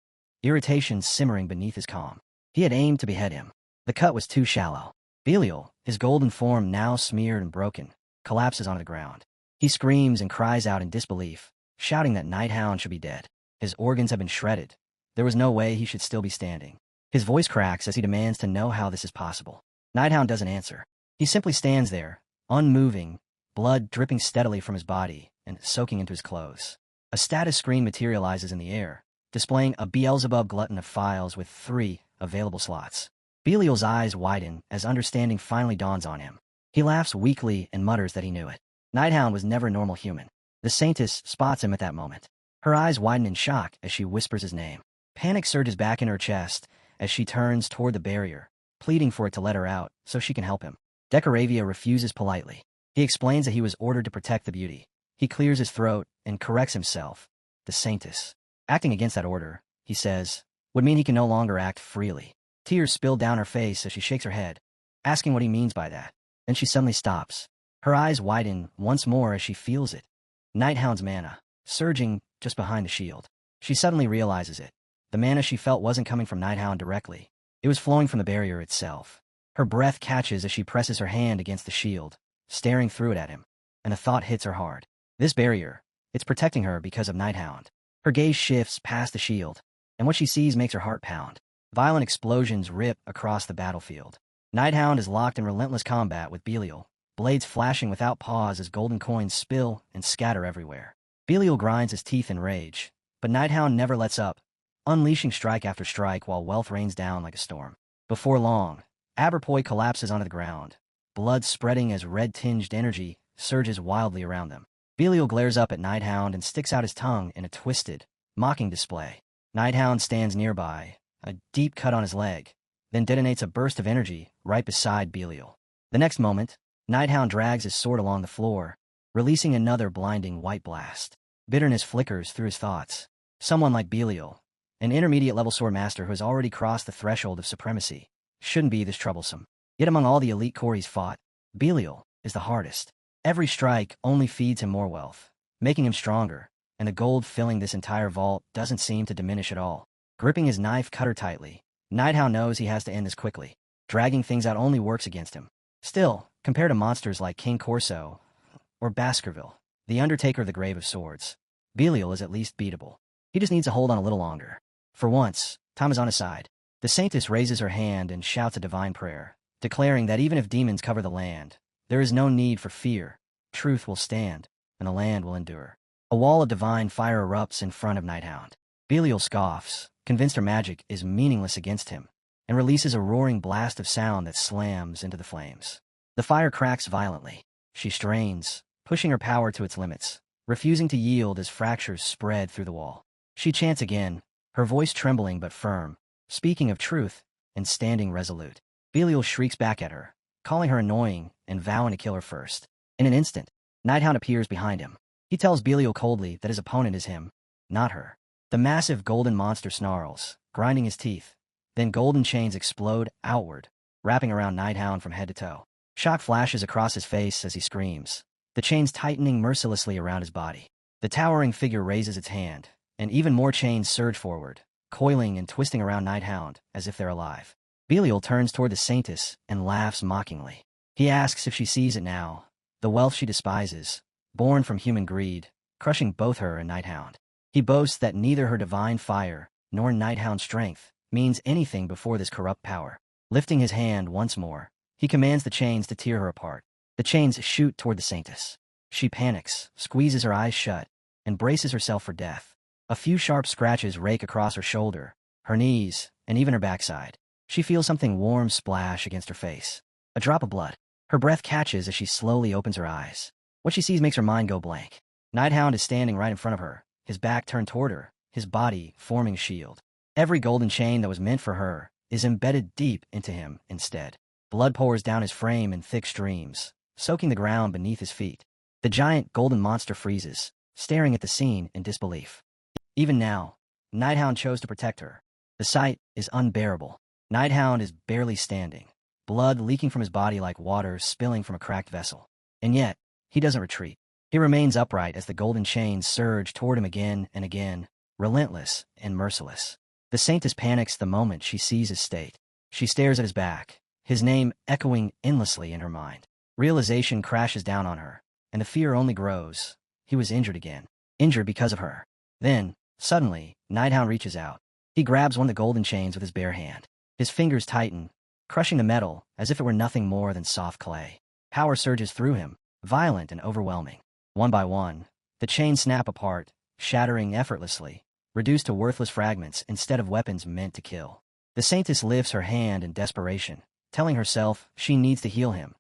irritation simmering beneath his calm. He had aimed to behead him. The cut was too shallow. Belial, his golden form now smeared and broken, collapses onto the ground. He screams and cries out in disbelief, shouting that Nighthound should be dead. His organs have been shredded. There was no way he should still be standing. His voice cracks as he demands to know how this is possible. Nighthound doesn't answer. He simply stands there, unmoving, blood dripping steadily from his body and soaking into his clothes. A status screen materializes in the air, displaying a Beelzebub glutton of files with 3 available slots. Belial's eyes widen as understanding finally dawns on him. He laughs weakly and mutters that he knew it. Nighthound was never a normal human. The Saintess spots him at that moment. Her eyes widen in shock as she whispers his name. Panic surges back in her chest as she turns toward the barrier, pleading for it to let her out so she can help him. Decoravia refuses politely. He explains that he was ordered to protect the beauty. He clears his throat and corrects himself. The Saintess, acting against that order, he says, would mean he can no longer act freely. Tears spill down her face as she shakes her head, asking what he means by that. Then she suddenly stops. Her eyes widen once more as she feels it. Nighthound's mana, surging just behind the shield. She suddenly realizes it. The mana she felt wasn't coming from Nighthound directly. It was flowing from the barrier itself. Her breath catches as she presses her hand against the shield, staring through it at him, and a thought hits her hard. This barrier, it's protecting her because of Nighthound. Her gaze shifts past the shield, and what she sees makes her heart pound. Violent explosions rip across the battlefield. Nighthound is locked in relentless combat with Belial, blades flashing without pause as golden coins spill and scatter everywhere. Belial grinds his teeth in rage, but Nighthound never lets up, unleashing strike after strike while wealth rains down like a storm. Before long, Aberpoy collapses onto the ground, blood spreading as red-tinged energy surges wildly around them. Belial glares up at Nighthound and sticks out his tongue in a twisted, mocking display. Nighthound stands nearby, a deep cut on his leg, then detonates a burst of energy right beside Belial. The next moment, Nighthound drags his sword along the floor, releasing another blinding white blast. Bitterness flickers through his thoughts. Someone like Belial, an intermediate-level sword master who has already crossed the threshold of supremacy, shouldn't be this troublesome. Yet among all the elite corps he's fought, Belial is the hardest. Every strike only feeds him more wealth, making him stronger, and the gold filling this entire vault doesn't seem to diminish at all. Gripping his knife cutter tightly, Nighthound knows he has to end this quickly. Dragging things out only works against him. Still, compared to monsters like King Corso or Baskerville, the Undertaker of the Grave of Swords, Belial is at least beatable. He just needs to hold on a little longer. For once, time is on his side. The Saintess raises her hand and shouts a divine prayer, declaring that even if demons cover the land, there is no need for fear. Truth will stand, and the land will endure. A wall of divine fire erupts in front of Nighthound. Belial scoffs, convinced her magic is meaningless against him, and releases a roaring blast of sound that slams into the flames. The fire cracks violently. She strains, pushing her power to its limits, refusing to yield as fractures spread through the wall. She chants again, her voice trembling but firm, speaking of truth and standing resolute. Belial shrieks back at her, calling her annoying and vowing to kill her first. In an instant, Nighthound appears behind him. He tells Belial coldly that his opponent is him, not her. The massive golden monster snarls, grinding his teeth. Then golden chains explode outward, wrapping around Nighthound from head to toe. Shock flashes across his face as he screams, the chains tightening mercilessly around his body. The towering figure raises its hand, and even more chains surge forward, coiling and twisting around Nighthound as if they're alive. Belial turns toward the Saintess and laughs mockingly. He asks if she sees it now, the wealth she despises, born from human greed, crushing both her and Nighthound. He boasts that neither her divine fire nor Nighthound's strength means anything before this corrupt power. Lifting his hand once more, he commands the chains to tear her apart. The chains shoot toward the Saintess. She panics, squeezes her eyes shut, and braces herself for death. A few sharp scratches rake across her shoulder, her knees, and even her backside. She feels something warm splash against her face. A drop of blood. Her breath catches as she slowly opens her eyes. What she sees makes her mind go blank. Nighthound is standing right in front of her, his back turned toward her, his body forming a shield. Every golden chain that was meant for her is embedded deep into him instead. Blood pours down his frame in thick streams, soaking the ground beneath his feet. The giant golden monster freezes, staring at the scene in disbelief. Even now, Nighthound chose to protect her. The sight is unbearable. Nighthound is barely standing, blood leaking from his body like water spilling from a cracked vessel. And yet, he doesn't retreat. He remains upright as the golden chains surge toward him again and again, relentless and merciless. The Saintess panics the moment she sees his state. She stares at his back, his name echoing endlessly in her mind. Realization crashes down on her, and the fear only grows. He was injured again. Injured because of her. Then, suddenly, Nighthound reaches out. He grabs one of the golden chains with his bare hand. His fingers tighten, crushing the metal as if it were nothing more than soft clay. Power surges through him, violent and overwhelming. One by one, the chains snap apart, shattering effortlessly, reduced to worthless fragments instead of weapons meant to kill. The Saintess lifts her hand in desperation, telling herself she needs to heal him.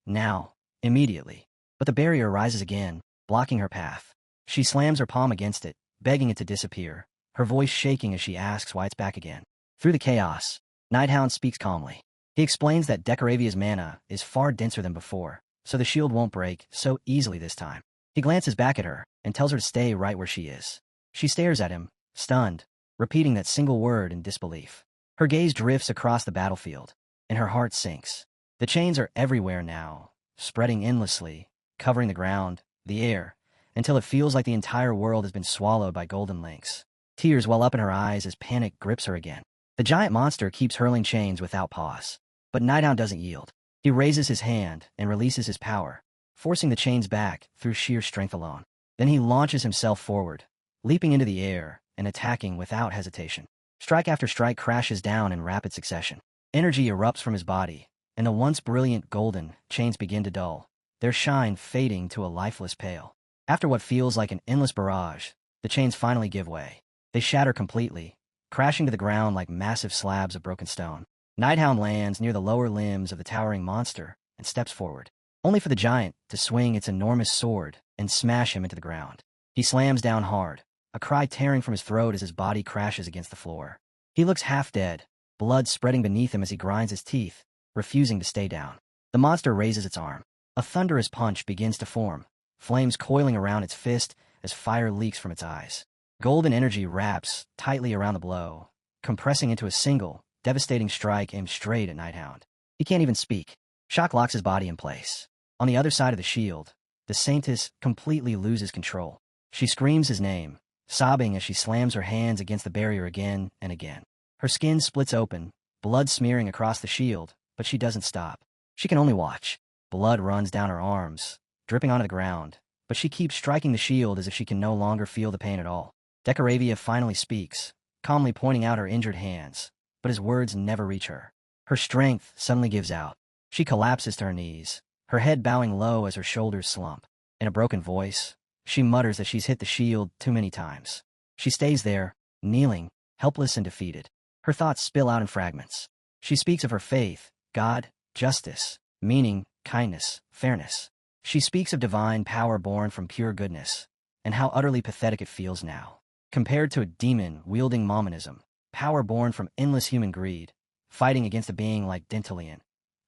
Now, immediately. But the barrier rises again, blocking her path. She slams her palm against it, begging it to disappear, her voice shaking as she asks why it's back again. Through the chaos, Nighthound speaks calmly. He explains that Decoravia's mana is far denser than before, so the shield won't break so easily this time. He glances back at her and tells her to stay right where she is. She stares at him, stunned, repeating that single word in disbelief. Her gaze drifts across the battlefield, and her heart sinks. The chains are everywhere now, spreading endlessly, covering the ground, the air, until it feels like the entire world has been swallowed by golden links. Tears well up in her eyes as panic grips her again. The giant monster keeps hurling chains without pause. But Nighthound doesn't yield. He raises his hand and releases his power, forcing the chains back through sheer strength alone. Then he launches himself forward, leaping into the air and attacking without hesitation. Strike after strike crashes down in rapid succession. Energy erupts from his body, and the once brilliant golden chains begin to dull, their shine fading to a lifeless pale. After what feels like an endless barrage, the chains finally give way. They shatter completely, crashing to the ground like massive slabs of broken stone. Nighthound lands near the lower limbs of the towering monster and steps forward, only for the giant to swing its enormous sword and smash him into the ground. He slams down hard, a cry tearing from his throat as his body crashes against the floor. He looks half dead, blood spreading beneath him as he grinds his teeth, refusing to stay down. The monster raises its arm. A thunderous punch begins to form, flames coiling around its fist as fire leaks from its eyes. Golden energy wraps tightly around the blow, compressing into a single, devastating strike aimed straight at Nighthound. He can't even speak. Shock locks his body in place. On the other side of the shield, the Saintess completely loses control. She screams his name, sobbing as she slams her hands against the barrier again and again. Her skin splits open, blood smearing across the shield, but she doesn't stop. She can only watch. Blood runs down her arms, dripping onto the ground, but she keeps striking the shield as if she can no longer feel the pain at all. Decoravia finally speaks, calmly pointing out her injured hands, but his words never reach her. Her strength suddenly gives out. She collapses to her knees, her head bowing low as her shoulders slump. In a broken voice, she mutters that she's hit the shield too many times. She stays there, kneeling, helpless and defeated. Her thoughts spill out in fragments. She speaks of her faith, God, justice, meaning, kindness, fairness. She speaks of divine power born from pure goodness, and how utterly pathetic it feels now, compared to a demon wielding Momonism, power born from endless human greed, fighting against a being like Dentalian.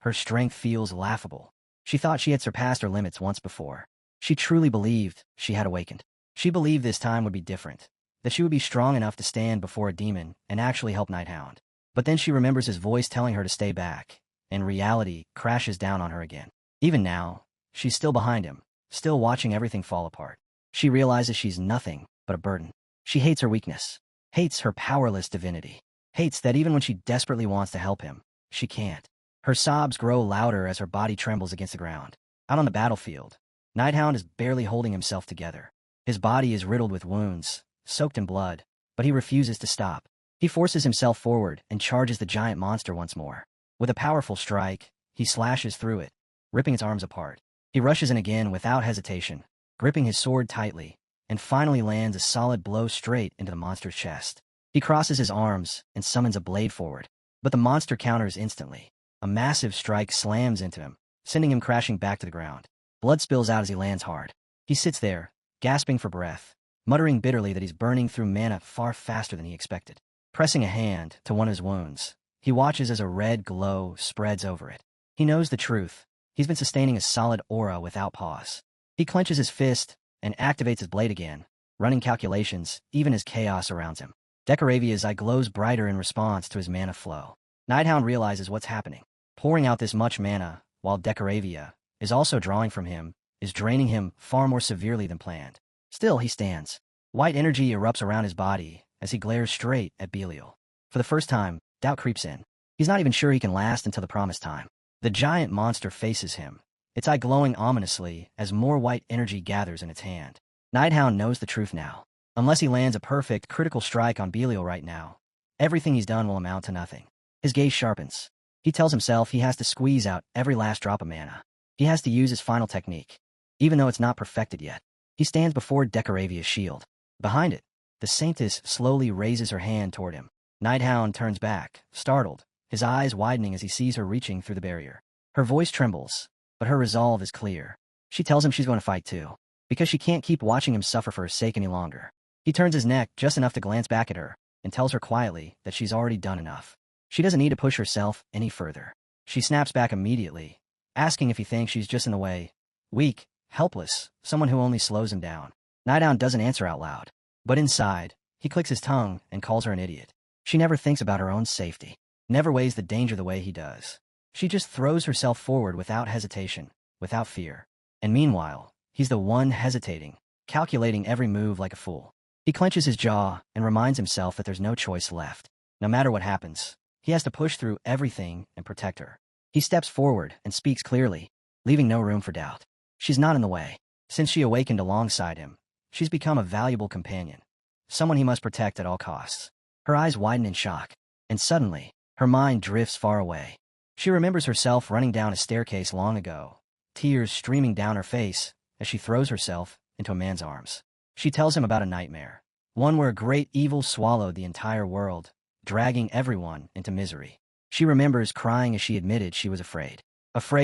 Her strength feels laughable. She thought she had surpassed her limits once before. She truly believed she had awakened. She believed this time would be different, that she would be strong enough to stand before a demon and actually help Nighthound. But then she remembers his voice telling her to stay back, and reality crashes down on her again. Even now, she's still behind him, still watching everything fall apart. She realizes she's nothing but a burden. She hates her weakness, hates her powerless divinity, hates that even when she desperately wants to help him, she can't. Her sobs grow louder as her body trembles against the ground. Out on the battlefield, Nighthound is barely holding himself together. His body is riddled with wounds, soaked in blood, but he refuses to stop. He forces himself forward and charges the giant monster once more. With a powerful strike, he slashes through it, ripping its arms apart. He rushes in again without hesitation, gripping his sword tightly, and finally lands a solid blow straight into the monster's chest. He crosses his arms and summons a blade forward, but the monster counters instantly. A massive strike slams into him, sending him crashing back to the ground. Blood spills out as he lands hard. He sits there, gasping for breath, muttering bitterly that he's burning through mana far faster than he expected. Pressing a hand to one of his wounds, he watches as a red glow spreads over it. He knows the truth. He's been sustaining a solid aura without pause. He clenches his fist and activates his blade again, running calculations even as chaos surrounds him. Decoravia's eye glows brighter in response to his mana flow. Nighthound realizes what's happening. Pouring out this much mana, while Decoravia is also drawing from him, is draining him far more severely than planned. Still, he stands. White energy erupts around his body as he glares straight at Belial. For the first time, doubt creeps in. He's not even sure he can last until the promised time. The giant monster faces him, its eye glowing ominously as more white energy gathers in its hand. Nighthound knows the truth now. Unless he lands a perfect, critical strike on Belial right now, everything he's done will amount to nothing. His gaze sharpens. He tells himself he has to squeeze out every last drop of mana. He has to use his final technique, even though it's not perfected yet. He stands before Decoravia's shield. Behind it, the Saintess slowly raises her hand toward him. Nighthound turns back, startled, his eyes widening as he sees her reaching through the barrier. Her voice trembles, but her resolve is clear. She tells him she's going to fight too, because she can't keep watching him suffer for her sake any longer. He turns his neck just enough to glance back at her and tells her quietly that she's already done enough. She doesn't need to push herself any further. She snaps back immediately, asking if he thinks she's just in the way. Weak, helpless, someone who only slows him down. Nighthound doesn't answer out loud, but inside, he clicks his tongue and calls her an idiot. She never thinks about her own safety, never weighs the danger the way he does. She just throws herself forward without hesitation, without fear. And meanwhile, he's the one hesitating, calculating every move like a fool. He clenches his jaw and reminds himself that there's no choice left. No matter what happens, he has to push through everything and protect her. He steps forward and speaks clearly, leaving no room for doubt. She's not in the way. Since she awakened alongside him, she's become a valuable companion, someone he must protect at all costs. Her eyes widen in shock, and suddenly, her mind drifts far away. She remembers herself running down a staircase long ago, tears streaming down her face as she throws herself into a man's arms. She tells him about a nightmare, one where a great evil swallowed the entire world, dragging everyone into misery. She remembers crying as she admitted she was afraid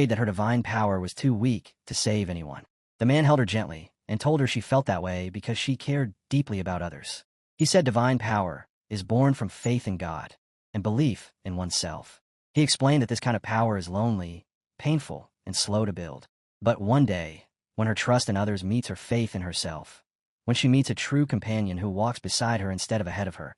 that her divine power was too weak to save anyone. The man held her gently and told her she felt that way because she cared deeply about others. He said divine power is born from faith in God and belief in oneself. He explained that this kind of power is lonely, painful, and slow to build. But one day, when her trust in others meets her faith in herself, when she meets a true companion who walks beside her instead of ahead of her,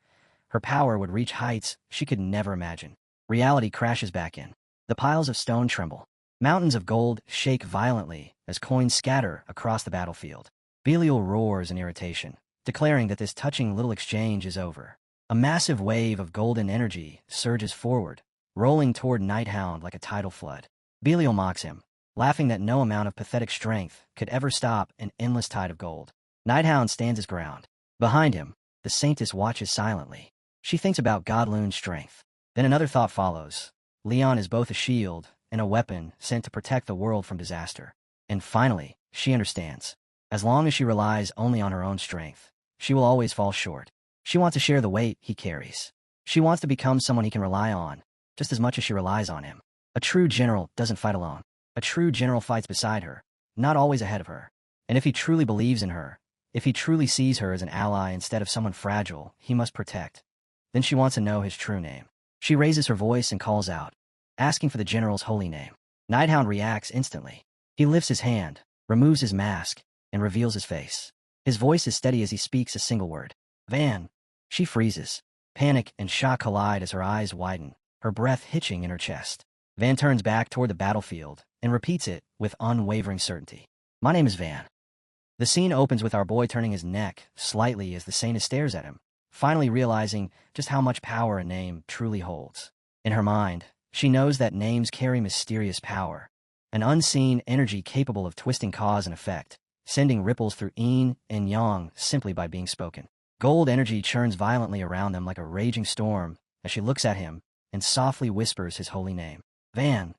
her power would reach heights she could never imagine. Reality crashes back in. The piles of stone tremble. Mountains of gold shake violently as coins scatter across the battlefield. Belial roars in irritation, declaring that this touching little exchange is over. A massive wave of golden energy surges forward, rolling toward Nighthound like a tidal flood. Belial mocks him, laughing that no amount of pathetic strength could ever stop an endless tide of gold. Nighthound stands his ground. Behind him, the Saintess watches silently. She thinks about Godloon's strength. Then another thought follows. Leon is both a shield and a weapon sent to protect the world from disaster. And finally, she understands. As long as she relies only on her own strength, she will always fall short. She wants to share the weight he carries. She wants to become someone he can rely on, just as much as she relies on him. A true general doesn't fight alone. A true general fights beside her, not always ahead of her. And if he truly believes in her, if he truly sees her as an ally instead of someone fragile he must protect, then she wants to know his true name. She raises her voice and calls out, asking for the general's holy name. Nighthound reacts instantly. He lifts his hand, removes his mask, and reveals his face. His voice is steady as he speaks a single word. Van. She freezes. Panic and shock collide as her eyes widen, her breath hitching in her chest. Van turns back toward the battlefield and repeats it with unwavering certainty. My name is Van. The scene opens with our boy turning his neck slightly as the Saintess stares at him, finally realizing just how much power a name truly holds. In her mind, she knows that names carry mysterious power, an unseen energy capable of twisting cause and effect, sending ripples through yin and yang simply by being spoken. Gold energy churns violently around them like a raging storm as she looks at him and softly whispers his holy name. Van.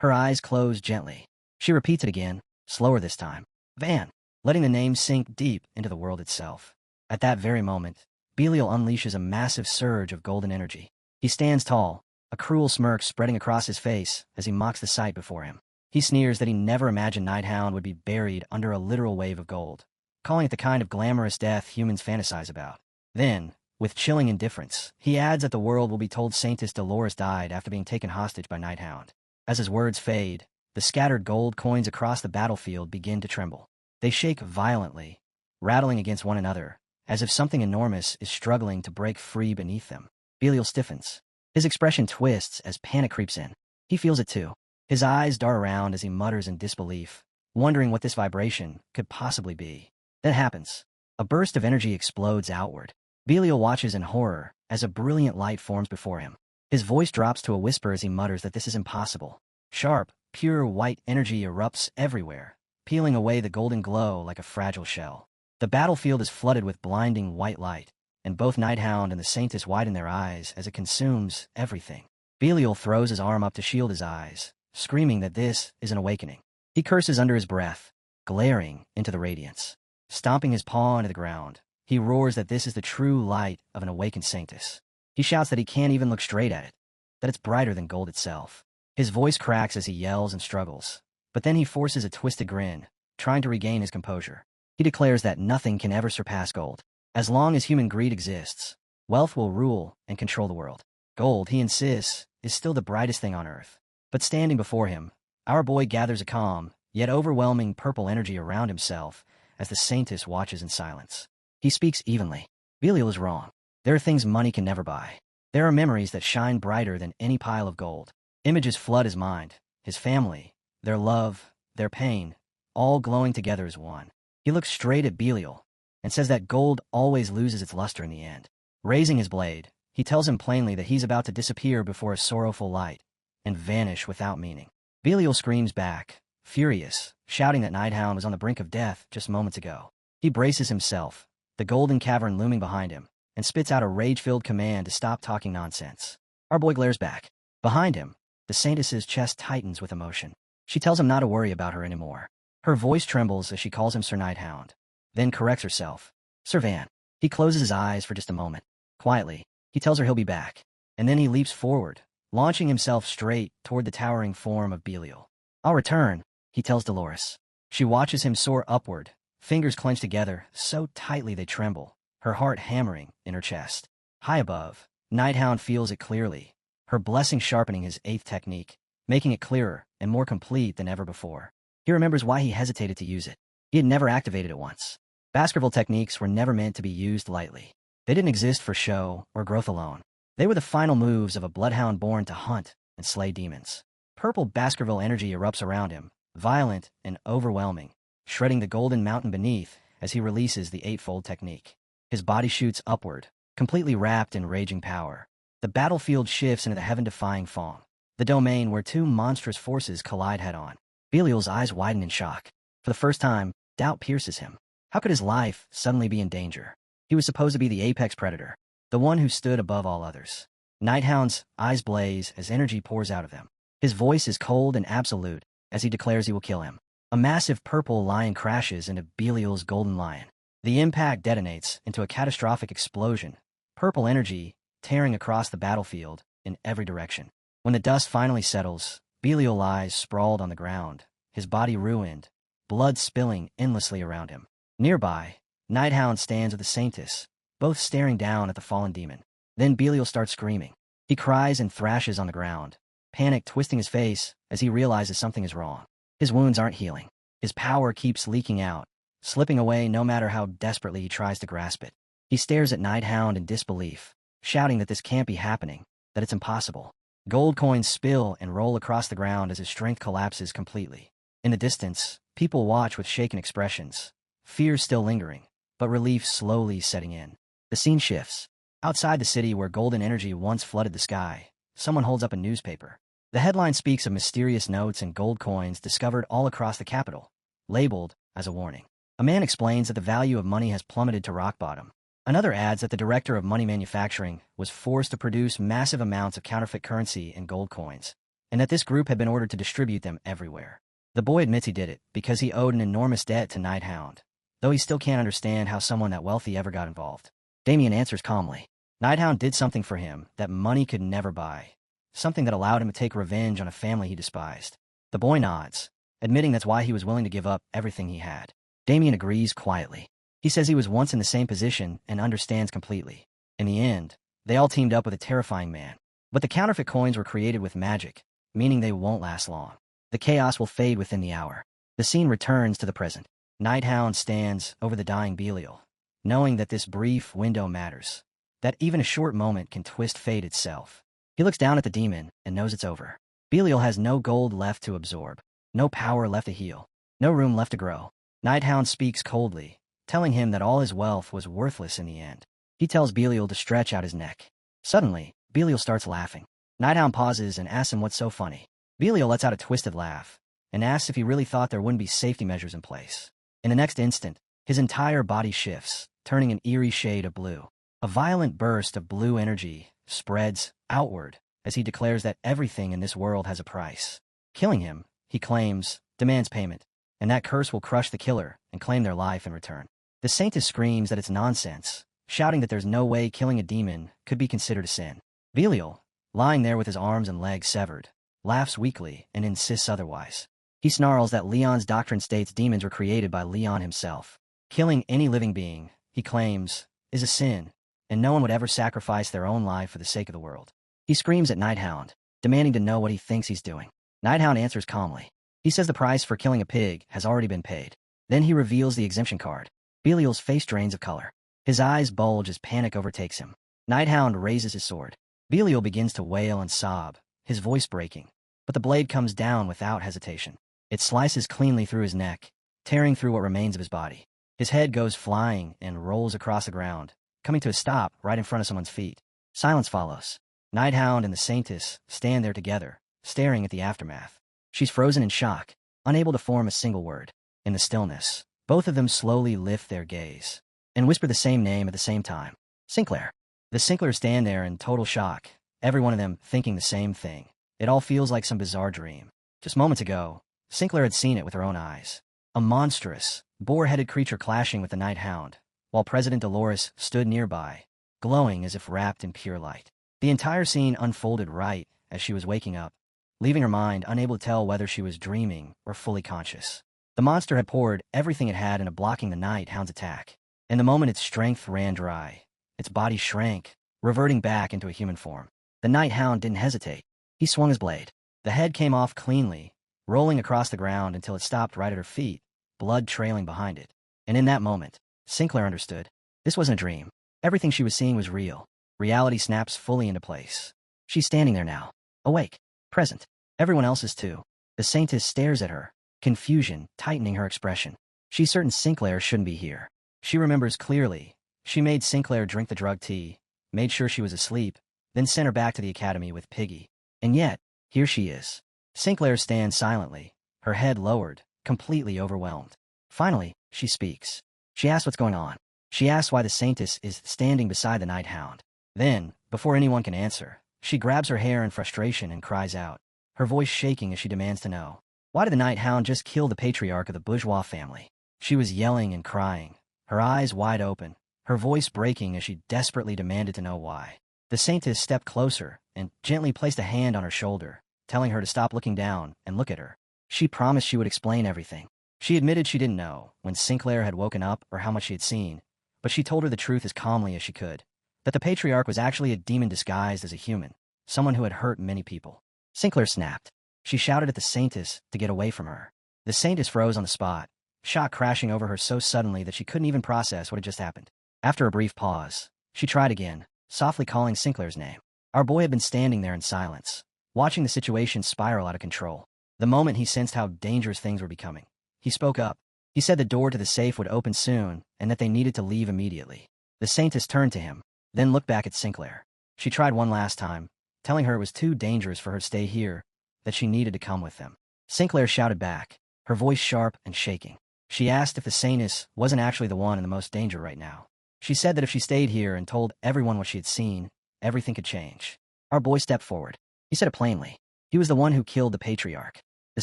Her eyes close gently. She repeats it again, slower this time. Van. Letting the name sink deep into the world itself. At that very moment, Belial unleashes a massive surge of golden energy. He stands tall, a cruel smirk spreading across his face as he mocks the sight before him. He sneers that he never imagined Nighthound would be buried under a literal wave of gold, calling it the kind of glamorous death humans fantasize about. Then, with chilling indifference, he adds that the world will be told Saintess Dolores died after being taken hostage by Nighthound. As his words fade, the scattered gold coins across the battlefield begin to tremble. They shake violently, rattling against one another, as if something enormous is struggling to break free beneath them. Belial stiffens. His expression twists as panic creeps in. He feels it too. His eyes dart around as he mutters in disbelief, wondering what this vibration could possibly be. Then it happens. A burst of energy explodes outward. Belial watches in horror as a brilliant light forms before him. His voice drops to a whisper as he mutters that this is impossible. Sharp, pure white energy erupts everywhere, peeling away the golden glow like a fragile shell. The battlefield is flooded with blinding white light, and both Nighthound and the Saintess widen their eyes as it consumes everything. Belial throws his arm up to shield his eyes, screaming that this is an awakening. He curses under his breath, glaring into the radiance. Stomping his paw into the ground, he roars that this is the true light of an awakened Saintess. He shouts that he can't even look straight at it, that it's brighter than gold itself. His voice cracks as he yells and struggles, but then he forces a twisted grin, trying to regain his composure. He declares that nothing can ever surpass gold. As long as human greed exists, wealth will rule and control the world. Gold, he insists, is still the brightest thing on earth. But standing before him, our boy gathers a calm, yet overwhelming purple energy around himself as the Saintess watches in silence. He speaks evenly. Belial is wrong. There are things money can never buy. There are memories that shine brighter than any pile of gold. Images flood his mind, his family, their love, their pain, all glowing together as one. He looks straight at Belial and says that gold always loses its luster in the end. Raising his blade, he tells him plainly that he's about to disappear before a sorrowful light and vanish without meaning. Belial screams back, furious, shouting that Nighthound was on the brink of death just moments ago. He braces himself, the golden cavern looming behind him, and spits out a rage-filled command to stop talking nonsense. Our boy glares back. Behind him, the Saintess's chest tightens with emotion. She tells him not to worry about her anymore. Her voice trembles as she calls him Sir Nighthound, then corrects herself. Sir Van. He closes his eyes for just a moment. Quietly, he tells her he'll be back, and then he leaps forward, launching himself straight toward the towering form of Belial. I'll return, he tells Dolores. She watches him soar upward, fingers clenched together so tightly they tremble, her heart hammering in her chest. High above, Nighthound feels it clearly, her blessing sharpening his eighth technique, making it clearer and more complete than ever before. He remembers why he hesitated to use it. He had never activated it once. Baskerville techniques were never meant to be used lightly. They didn't exist for show or growth alone. They were the final moves of a bloodhound born to hunt and slay demons. Purple Baskerville energy erupts around him, violent and overwhelming, shredding the golden mountain beneath as he releases the eightfold technique. His body shoots upward, completely wrapped in raging power. The battlefield shifts into the heaven-defying Fong, the domain where two monstrous forces collide head-on. Belial's eyes widen in shock. For the first time, doubt pierces him. How could his life suddenly be in danger? He was supposed to be the apex predator, the one who stood above all others. Nighthound's eyes blaze as energy pours out of them. His voice is cold and absolute as he declares he will kill him. A massive purple lion crashes into Belial's golden lion. The impact detonates into a catastrophic explosion, purple energy tearing across the battlefield in every direction. When the dust finally settles, Belial lies sprawled on the ground, his body ruined, blood spilling endlessly around him. Nearby, Nighthound stands with the Saintess, both staring down at the fallen demon. Then Belial starts screaming. He cries and thrashes on the ground, panic twisting his face as he realizes something is wrong. His wounds aren't healing. His power keeps leaking out, slipping away no matter how desperately he tries to grasp it. He stares at Nighthound in disbelief, shouting that this can't be happening, that it's impossible. Gold coins spill and roll across the ground as his strength collapses completely. In the distance, people watch with shaken expressions, fear still lingering, but relief slowly setting in. The scene shifts. Outside the city where golden energy once flooded the sky, someone holds up a newspaper. The headline speaks of mysterious notes and gold coins discovered all across the capital, labeled as a warning. A man explains that the value of money has plummeted to rock bottom, Another adds that the director of money manufacturing was forced to produce massive amounts of counterfeit currency and gold coins, and that this group had been ordered to distribute them everywhere. The boy admits he did it because he owed an enormous debt to Night Hound, though he still can't understand how someone that wealthy ever got involved. Damien answers calmly. Night Hound did something for him that money could never buy, something that allowed him to take revenge on a family he despised. The boy nods, admitting that's why he was willing to give up everything he had. Damien agrees quietly. He says he was once in the same position and understands completely. In the end, they all teamed up with a terrifying man. But the counterfeit coins were created with magic, meaning they won't last long. The chaos will fade within the hour. The scene returns to the present. Night Hound stands over the dying Belial, knowing that this brief window matters, that even a short moment can twist fate itself. He looks down at the demon and knows it's over. Belial has no gold left to absorb, no power left to heal, no room left to grow. Night Hound speaks coldly, telling him that all his wealth was worthless in the end. He tells Belial to stretch out his neck. Suddenly, Belial starts laughing. Night Hound pauses and asks him what's so funny. Belial lets out a twisted laugh and asks if he really thought there wouldn't be safety measures in place. In the next instant, his entire body shifts, turning an eerie shade of blue. A violent burst of blue energy spreads outward as he declares that everything in this world has a price. Killing him, he claims, demands payment, and that curse will crush the killer and claim their life in return. The Saintess screams that it's nonsense, shouting that there's no way killing a demon could be considered a sin. Belial, lying there with his arms and legs severed, laughs weakly and insists otherwise. He snarls that Leon's doctrine states demons were created by Leon himself. Killing any living being, he claims, is a sin, and no one would ever sacrifice their own life for the sake of the world. He screams at Night Hound, demanding to know what he thinks he's doing. Night Hound answers calmly. He says the price for killing a pig has already been paid. Then he reveals the exemption card. Belial's face drains of color. His eyes bulge as panic overtakes him. Night Hound raises his sword. Belial begins to wail and sob, his voice breaking, but the blade comes down without hesitation. It slices cleanly through his neck, tearing through what remains of his body. His head goes flying and rolls across the ground, coming to a stop right in front of someone's feet. Silence follows. Night Hound and the Saintess stand there together, staring at the aftermath. She's frozen in shock, unable to form a single word. In the stillness, both of them slowly lift their gaze and whisper the same name at the same time. Sinclair. The Sinclairs stand there in total shock, every one of them thinking the same thing. It all feels like some bizarre dream. Just moments ago, Sinclair had seen it with her own eyes. A monstrous, boar-headed creature clashing with the Night Hound, while President Dolores stood nearby, glowing as if wrapped in pure light. The entire scene unfolded right as she was waking up, leaving her mind unable to tell whether she was dreaming or fully conscious. The monster had poured everything it had into blocking the Night Hound's attack. In the moment its strength ran dry, its body shrank, reverting back into a human form. The Night Hound didn't hesitate. He swung his blade. The head came off cleanly, rolling across the ground until it stopped right at her feet, blood trailing behind it. And in that moment, Sinclair understood. This wasn't a dream. Everything she was seeing was real. Reality snaps fully into place. She's standing there now, awake, present. Everyone else is too. The Saintess stares at her, confusion tightening her expression. She's certain Sinclair shouldn't be here. She remembers clearly. She made Sinclair drink the drug tea, made sure she was asleep, then sent her back to the academy with Piggy. And yet, here she is. Sinclair stands silently, her head lowered, completely overwhelmed. Finally, she speaks. She asks what's going on. She asks why the Saintess is standing beside the Night Hound. Then, before anyone can answer, she grabs her hair in frustration and cries out, her voice shaking as she demands to know. Why did the Night Hound just kill the patriarch of the bourgeois family? She was yelling and crying, her eyes wide open, her voice breaking as she desperately demanded to know why. The Saintess stepped closer and gently placed a hand on her shoulder, telling her to stop looking down and look at her. She promised she would explain everything. She admitted she didn't know when Sinclair had woken up or how much she had seen, but she told her the truth as calmly as she could, that the patriarch was actually a demon disguised as a human, someone who had hurt many people. Sinclair snapped. She shouted at the Saintess to get away from her. The Saintess froze on the spot, shock crashing over her so suddenly that she couldn't even process what had just happened. After a brief pause, she tried again, softly calling Sinclair's name. Our boy had been standing there in silence, watching the situation spiral out of control. The moment he sensed how dangerous things were becoming, he spoke up. He said the door to the safe would open soon and that they needed to leave immediately. The Saintess turned to him, then looked back at Sinclair. She tried one last time, telling her it was too dangerous for her to stay here, that she needed to come with them. Sinclair shouted back, her voice sharp and shaking. She asked if the Saintess wasn't actually the one in the most danger right now. She said that if she stayed here and told everyone what she had seen, everything could change. Our boy stepped forward. He said it plainly. He was the one who killed the patriarch. The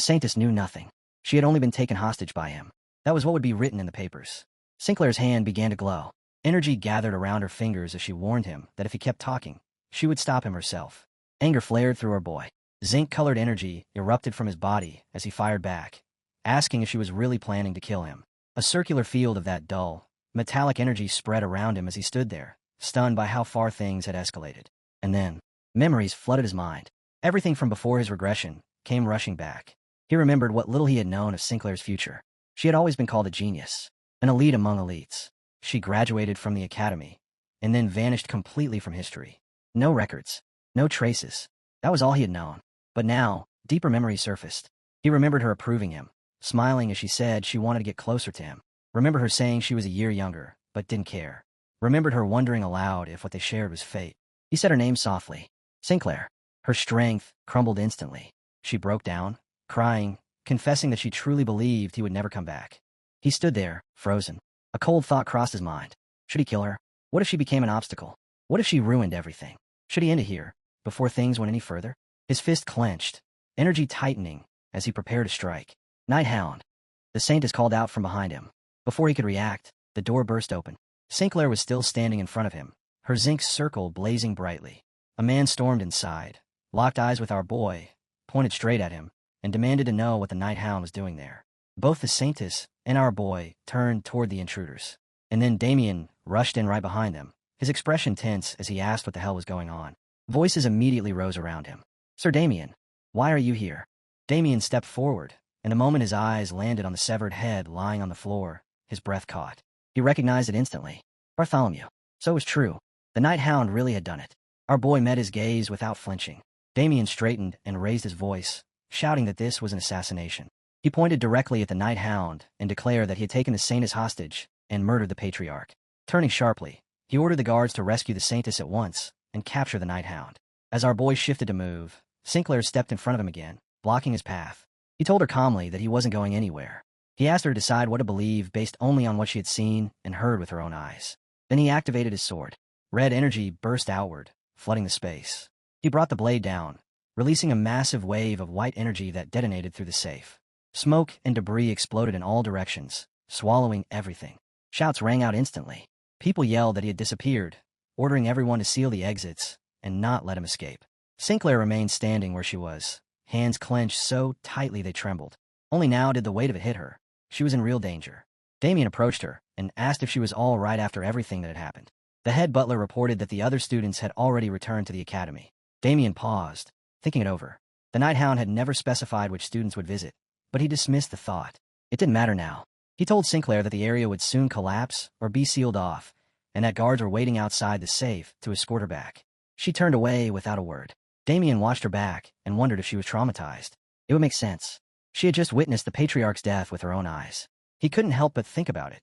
saintess knew nothing. She had only been taken hostage by him. That was what would be written in the papers. Sinclair's hand began to glow. Energy gathered around her fingers as she warned him that if he kept talking, she would stop him herself. Anger flared through our boy. Zinc-colored energy erupted from his body as he fired back, asking if she was really planning to kill him. A circular field of that dull, metallic energy spread around him as he stood there, stunned by how far things had escalated. And then, memories flooded his mind. Everything from before his regression came rushing back. He remembered what little he had known of Sinclair's future. She had always been called a genius, an elite among elites. She graduated from the academy, and then vanished completely from history. No records, no traces. That was all he had known. But now, deeper memories surfaced. He remembered her approving him, smiling as she said she wanted to get closer to him. Remembered her saying she was a year younger, but didn't care. Remembered her wondering aloud if what they shared was fate. He said her name softly. Sinclair. Her strength crumbled instantly. She broke down, crying, confessing that she truly believed he would never come back. He stood there, frozen. A cold thought crossed his mind. Should he kill her? What if she became an obstacle? What if she ruined everything? Should he end it here, before things went any further? His fist clenched, energy tightening as he prepared to strike. Night Hound. The saintess called out from behind him. Before he could react, the door burst open. Sinclair was still standing in front of him, her zinc circle blazing brightly. A man stormed inside, locked eyes with our boy, pointed straight at him, and demanded to know what the Night Hound was doing there. Both the saintess and our boy turned toward the intruders. And then Damien rushed in right behind them, his expression tense as he asked what the hell was going on. Voices immediately rose around him. Sir Damien, why are you here? Damien stepped forward, and the moment his eyes landed on the severed head lying on the floor, his breath caught. He recognized it instantly. Bartholomew. So it was true. The Night Hound really had done it. Our boy met his gaze without flinching. Damien straightened and raised his voice, shouting that this was an assassination. He pointed directly at the Night Hound and declared that he had taken the saintess hostage and murdered the patriarch. Turning sharply, he ordered the guards to rescue the saintess at once and capture the Night Hound. As our boy shifted to move, Sinclair stepped in front of him again, blocking his path. He told her calmly that he wasn't going anywhere. He asked her to decide what to believe based only on what she had seen and heard with her own eyes. Then he activated his sword. Red energy burst outward, flooding the space. He brought the blade down, releasing a massive wave of white energy that detonated through the safe. Smoke and debris exploded in all directions, swallowing everything. Shouts rang out instantly. People yelled that he had disappeared, ordering everyone to seal the exits and not let him escape. Sinclair remained standing where she was, hands clenched so tightly they trembled. Only now did the weight of it hit her. She was in real danger. Damien approached her and asked if she was all right after everything that had happened. The head butler reported that the other students had already returned to the academy. Damien paused, thinking it over. The Night Hound had never specified which students would visit, but he dismissed the thought. It didn't matter now. He told Sinclair that the area would soon collapse or be sealed off, and that guards were waiting outside the safe to escort her back. She turned away without a word. Damien watched her back and wondered if she was traumatized. It would make sense. She had just witnessed the patriarch's death with her own eyes. He couldn't help but think about it.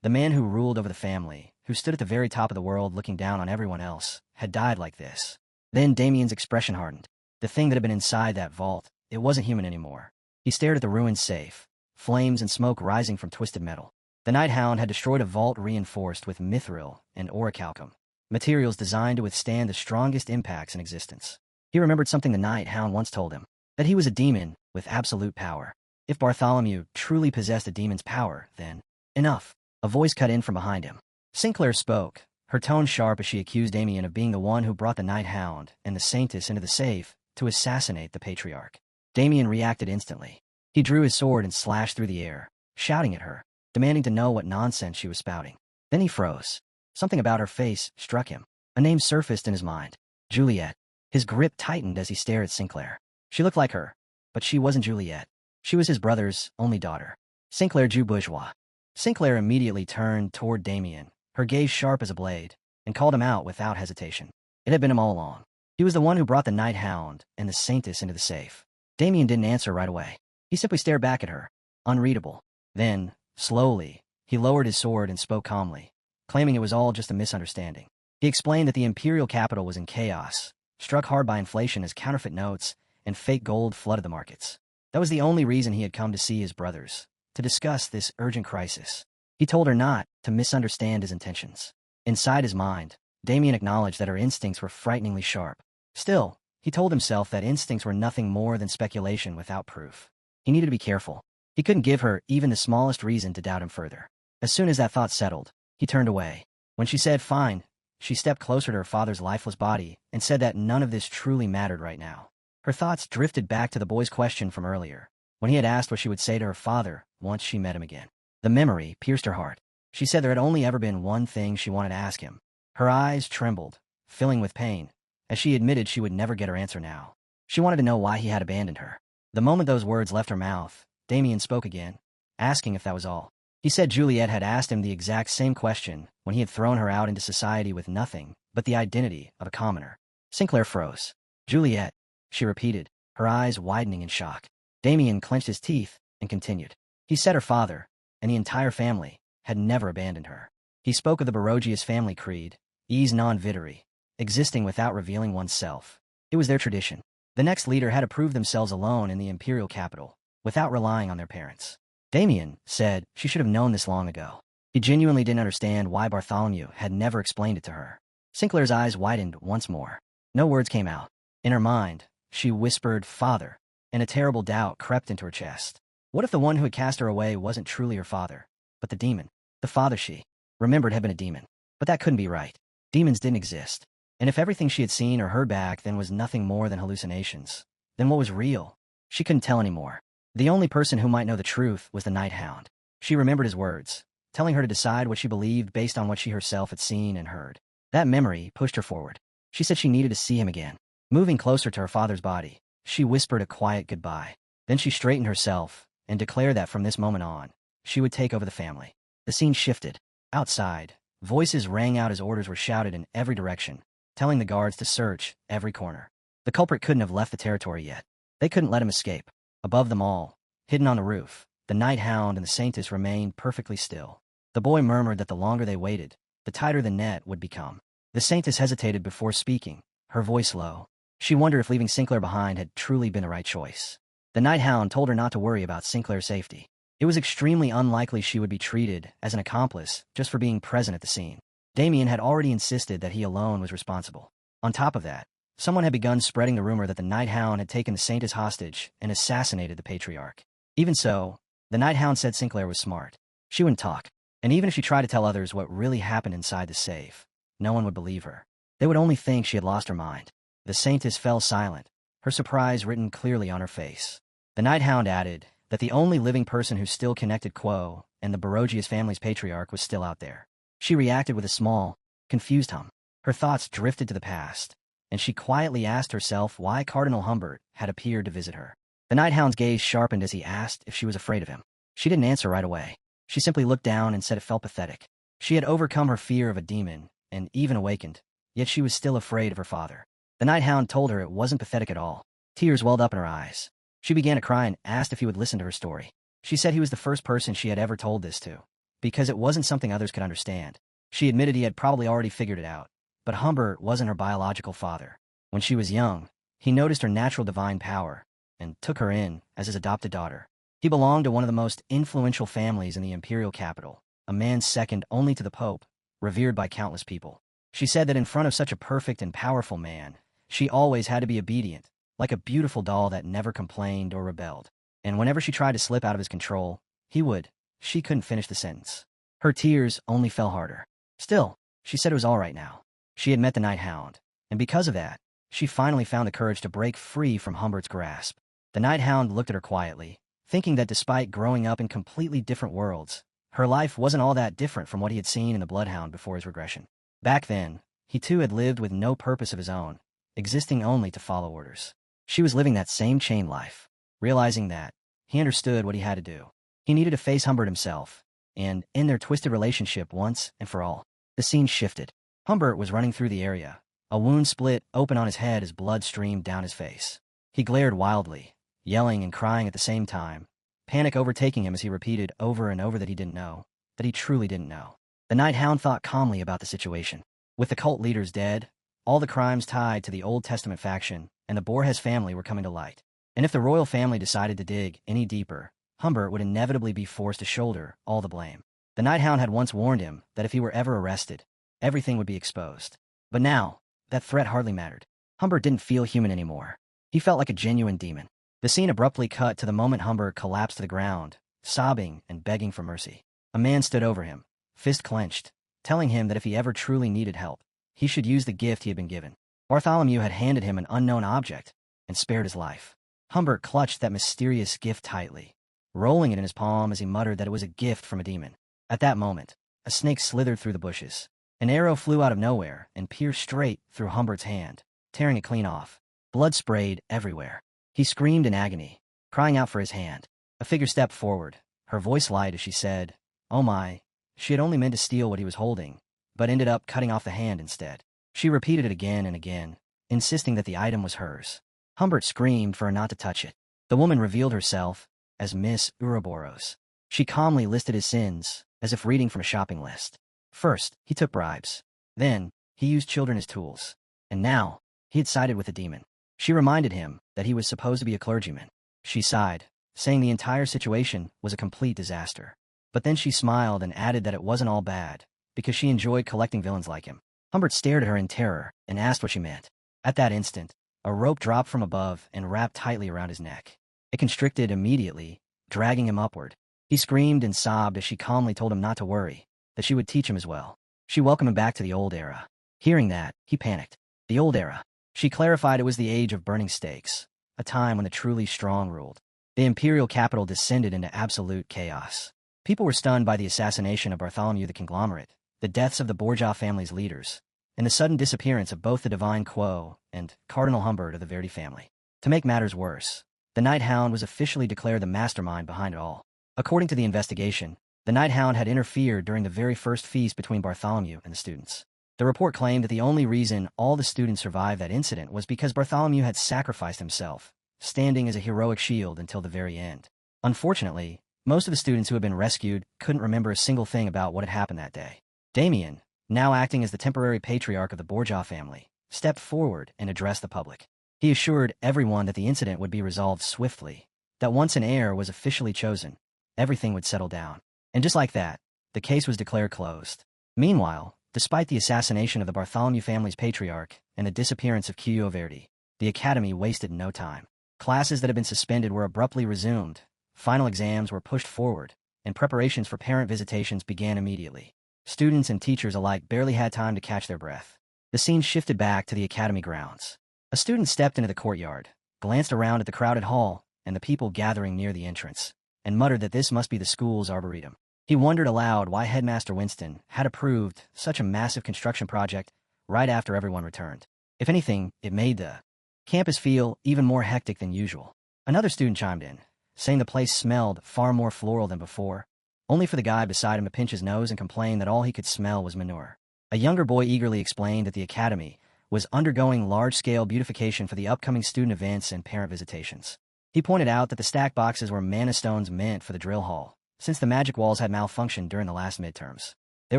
The man who ruled over the family, who stood at the very top of the world looking down on everyone else, had died like this. Then Damien's expression hardened. The thing that had been inside that vault, it wasn't human anymore. He stared at the ruined safe, flames and smoke rising from twisted metal. The Night Hound had destroyed a vault reinforced with mithril and orichalcum, materials designed to withstand the strongest impacts in existence. He remembered something the Night Hound once told him, that he was a demon with absolute power. If Bartholomew truly possessed a demon's power, then... Enough. A voice cut in from behind him. Sinclair spoke, her tone sharp as she accused Damien of being the one who brought the Night Hound and the Saintess into the safe to assassinate the patriarch. Damien reacted instantly. He drew his sword and slashed through the air, shouting at her, demanding to know what nonsense she was spouting. Then he froze. Something about her face struck him. A name surfaced in his mind. Juliet. His grip tightened as he stared at Sinclair. She looked like her, but she wasn't Juliet. She was his brother's only daughter. Sinclair Jew Bourgeois. Sinclair immediately turned toward Damien, her gaze sharp as a blade, and called him out without hesitation. It had been him all along. He was the one who brought the Night Hound and the Saintess into the safe. Damien didn't answer right away. He simply stared back at her, unreadable. Then, slowly, he lowered his sword and spoke calmly, claiming it was all just a misunderstanding. He explained that the imperial capital was in chaos, struck hard by inflation as counterfeit notes and fake gold flooded the markets. That was the only reason he had come to see his brothers, to discuss this urgent crisis. He told her not to misunderstand his intentions. Inside his mind, Damien acknowledged that her instincts were frighteningly sharp. Still, he told himself that instincts were nothing more than speculation without proof. He needed to be careful. He couldn't give her even the smallest reason to doubt him further. As soon as that thought settled, he turned away. When she said, "Fine," she stepped closer to her father's lifeless body and said that none of this truly mattered right now. Her thoughts drifted back to the boy's question from earlier, when he had asked what she would say to her father once she met him again. The memory pierced her heart. She said there had only ever been one thing she wanted to ask him. Her eyes trembled, filling with pain, as she admitted she would never get her answer now. She wanted to know why he had abandoned her. The moment those words left her mouth, Damien spoke again, asking if that was all. He said Juliet had asked him the exact same question when he had thrown her out into society with nothing but the identity of a commoner. Sinclair froze. "Juliet," she repeated, her eyes widening in shock. Damien clenched his teeth and continued. He said her father, and the entire family, had never abandoned her. He spoke of the Barogius family creed, ease non videre, existing without revealing oneself. It was their tradition. The next leader had to prove themselves alone in the imperial capital, without relying on their parents. Damien said she should have known this long ago. He genuinely didn't understand why Bartholomew had never explained it to her. Sinclair's eyes widened once more. No words came out. In her mind, she whispered, "Father," and a terrible doubt crept into her chest. What if the one who had cast her away wasn't truly her father, but the demon? The father she remembered had been a demon. But that couldn't be right. Demons didn't exist. And if everything she had seen or heard back then was nothing more than hallucinations, then what was real? She couldn't tell anymore. The only person who might know the truth was the Night Hound. She remembered his words, telling her to decide what she believed based on what she herself had seen and heard. That memory pushed her forward. She said she needed to see him again. Moving closer to her father's body, she whispered a quiet goodbye. Then she straightened herself and declared that from this moment on, she would take over the family. The scene shifted. Outside, voices rang out as orders were shouted in every direction, telling the guards to search every corner. The culprit couldn't have left the territory yet. They couldn't let him escape. Above them all, hidden on the roof, the Night Hound and the Saintess remained perfectly still. The boy murmured that the longer they waited, the tighter the net would become. The Saintess hesitated before speaking, her voice low. She wondered if leaving Sinclair behind had truly been the right choice. The Night Hound told her not to worry about Sinclair's safety. It was extremely unlikely she would be treated as an accomplice just for being present at the scene. Damien had already insisted that he alone was responsible. On top of that, someone had begun spreading the rumor that the Night Hound had taken the Saintess hostage and assassinated the Patriarch. Even so, the Night Hound said Sinclair was smart. She wouldn't talk, and even if she tried to tell others what really happened inside the safe, no one would believe her. They would only think she had lost her mind. The Saintess fell silent, her surprise written clearly on her face. The Night Hound added that the only living person who still connected Quo and the Barogius family's patriarch was still out there. She reacted with a small, confused hum. Her thoughts drifted to the past, and she quietly asked herself why Cardinal Humbert had appeared to visit her. The Night Hound's gaze sharpened as he asked if she was afraid of him. She didn't answer right away. She simply looked down and said it felt pathetic. She had overcome her fear of a demon, and even awakened, yet she was still afraid of her father. The Night Hound told her it wasn't pathetic at all. Tears welled up in her eyes. She began to cry and asked if he would listen to her story. She said he was the first person she had ever told this to, because it wasn't something others could understand. She admitted he had probably already figured it out, but Humbert wasn't her biological father. When she was young, he noticed her natural divine power and took her in as his adopted daughter. He belonged to one of the most influential families in the imperial capital, a man second only to the Pope, revered by countless people. She said that in front of such a perfect and powerful man, she always had to be obedient, like a beautiful doll that never complained or rebelled. And whenever she tried to slip out of his control, he would. She couldn't finish the sentence. Her tears only fell harder. Still, she said it was all right now. She had met the Night Hound, and because of that, she finally found the courage to break free from Humbert's grasp. The Night Hound looked at her quietly, thinking that despite growing up in completely different worlds, her life wasn't all that different from what he had seen in the Bloodhound before his regression. Back then, he too had lived with no purpose of his own, existing only to follow orders. She was living that same chain life, realizing that he understood what he had to do. He needed to face Humbert himself, and end their twisted relationship once and for all. The scene shifted. Humbert was running through the area, a wound split open on his head as blood streamed down his face. He glared wildly, yelling and crying at the same time, panic overtaking him as he repeated over and over that he didn't know, that he truly didn't know. The Night Hound thought calmly about the situation. With the cult leaders dead, all the crimes tied to the Old Testament faction and the Borges family were coming to light. And if the royal family decided to dig any deeper, Humbert would inevitably be forced to shoulder all the blame. The Night Hound had once warned him that if he were ever arrested, everything would be exposed. But now, that threat hardly mattered. Humbert didn't feel human anymore. He felt like a genuine demon. The scene abruptly cut to the moment Humbert collapsed to the ground, sobbing and begging for mercy. A man stood over him, fist clenched, telling him that if he ever truly needed help, he should use the gift he had been given. Bartholomew had handed him an unknown object and spared his life. Humbert clutched that mysterious gift tightly, rolling it in his palm as he muttered that it was a gift from a demon. At that moment, a snake slithered through the bushes. An arrow flew out of nowhere and pierced straight through Humbert's hand, tearing it clean off. Blood sprayed everywhere. He screamed in agony, crying out for his hand. A figure stepped forward, her voice light as she said, "Oh my." She had only meant to steal what he was holding, but ended up cutting off the hand instead. She repeated it again and again, insisting that the item was hers. Humbert screamed for her not to touch it. The woman revealed herself as Miss Ouroboros. She calmly listed his sins, as if reading from a shopping list. First, he took bribes. Then, he used children as tools. And now, he had sided with a demon. She reminded him that he was supposed to be a clergyman. She sighed, saying the entire situation was a complete disaster. But then she smiled and added that it wasn't all bad, because she enjoyed collecting villains like him. Humbert stared at her in terror and asked what she meant. At that instant, a rope dropped from above and wrapped tightly around his neck. It constricted immediately, dragging him upward. He screamed and sobbed as she calmly told him not to worry, that she would teach him as well. She welcomed him back to the old era. Hearing that, he panicked. The old era. She clarified it was the age of burning stakes, a time when the truly strong ruled. The imperial capital descended into absolute chaos. People were stunned by the assassination of Bartholomew the Conglomerate, the deaths of the Borgia family's leaders, and the sudden disappearance of both the Divine Quo and Cardinal Humbert of the Verdi family. To make matters worse, the Night Hound was officially declared the mastermind behind it all. According to the investigation, the Night Hound had interfered during the very first feast between Bartholomew and the students. The report claimed that the only reason all the students survived that incident was because Bartholomew had sacrificed himself, standing as a heroic shield until the very end. Unfortunately, most of the students who had been rescued couldn't remember a single thing about what had happened that day. Damien, now acting as the temporary patriarch of the Borgia family, stepped forward and addressed the public. He assured everyone that the incident would be resolved swiftly, that once an heir was officially chosen, everything would settle down. And just like that, the case was declared closed. Meanwhile, despite the assassination of the Bartholomew family's patriarch and the disappearance of Chio Verdi, the academy wasted no time. Classes that had been suspended were abruptly resumed, final exams were pushed forward, and preparations for parent visitations began immediately. Students and teachers alike barely had time to catch their breath. The scene shifted back to the academy grounds. A student stepped into the courtyard, glanced around at the crowded hall and the people gathering near the entrance, and muttered that this must be the school's arboretum. He wondered aloud why Headmaster Winston had approved such a massive construction project right after everyone returned. If anything, it made the campus feel even more hectic than usual. Another student chimed in, saying the place smelled far more floral than before, only for the guy beside him to pinch his nose and complain that all he could smell was manure. A younger boy eagerly explained that the academy was undergoing large-scale beautification for the upcoming student events and parent visitations. He pointed out that the stack boxes were mana stones meant for the drill hall, since the magic walls had malfunctioned during the last midterms. They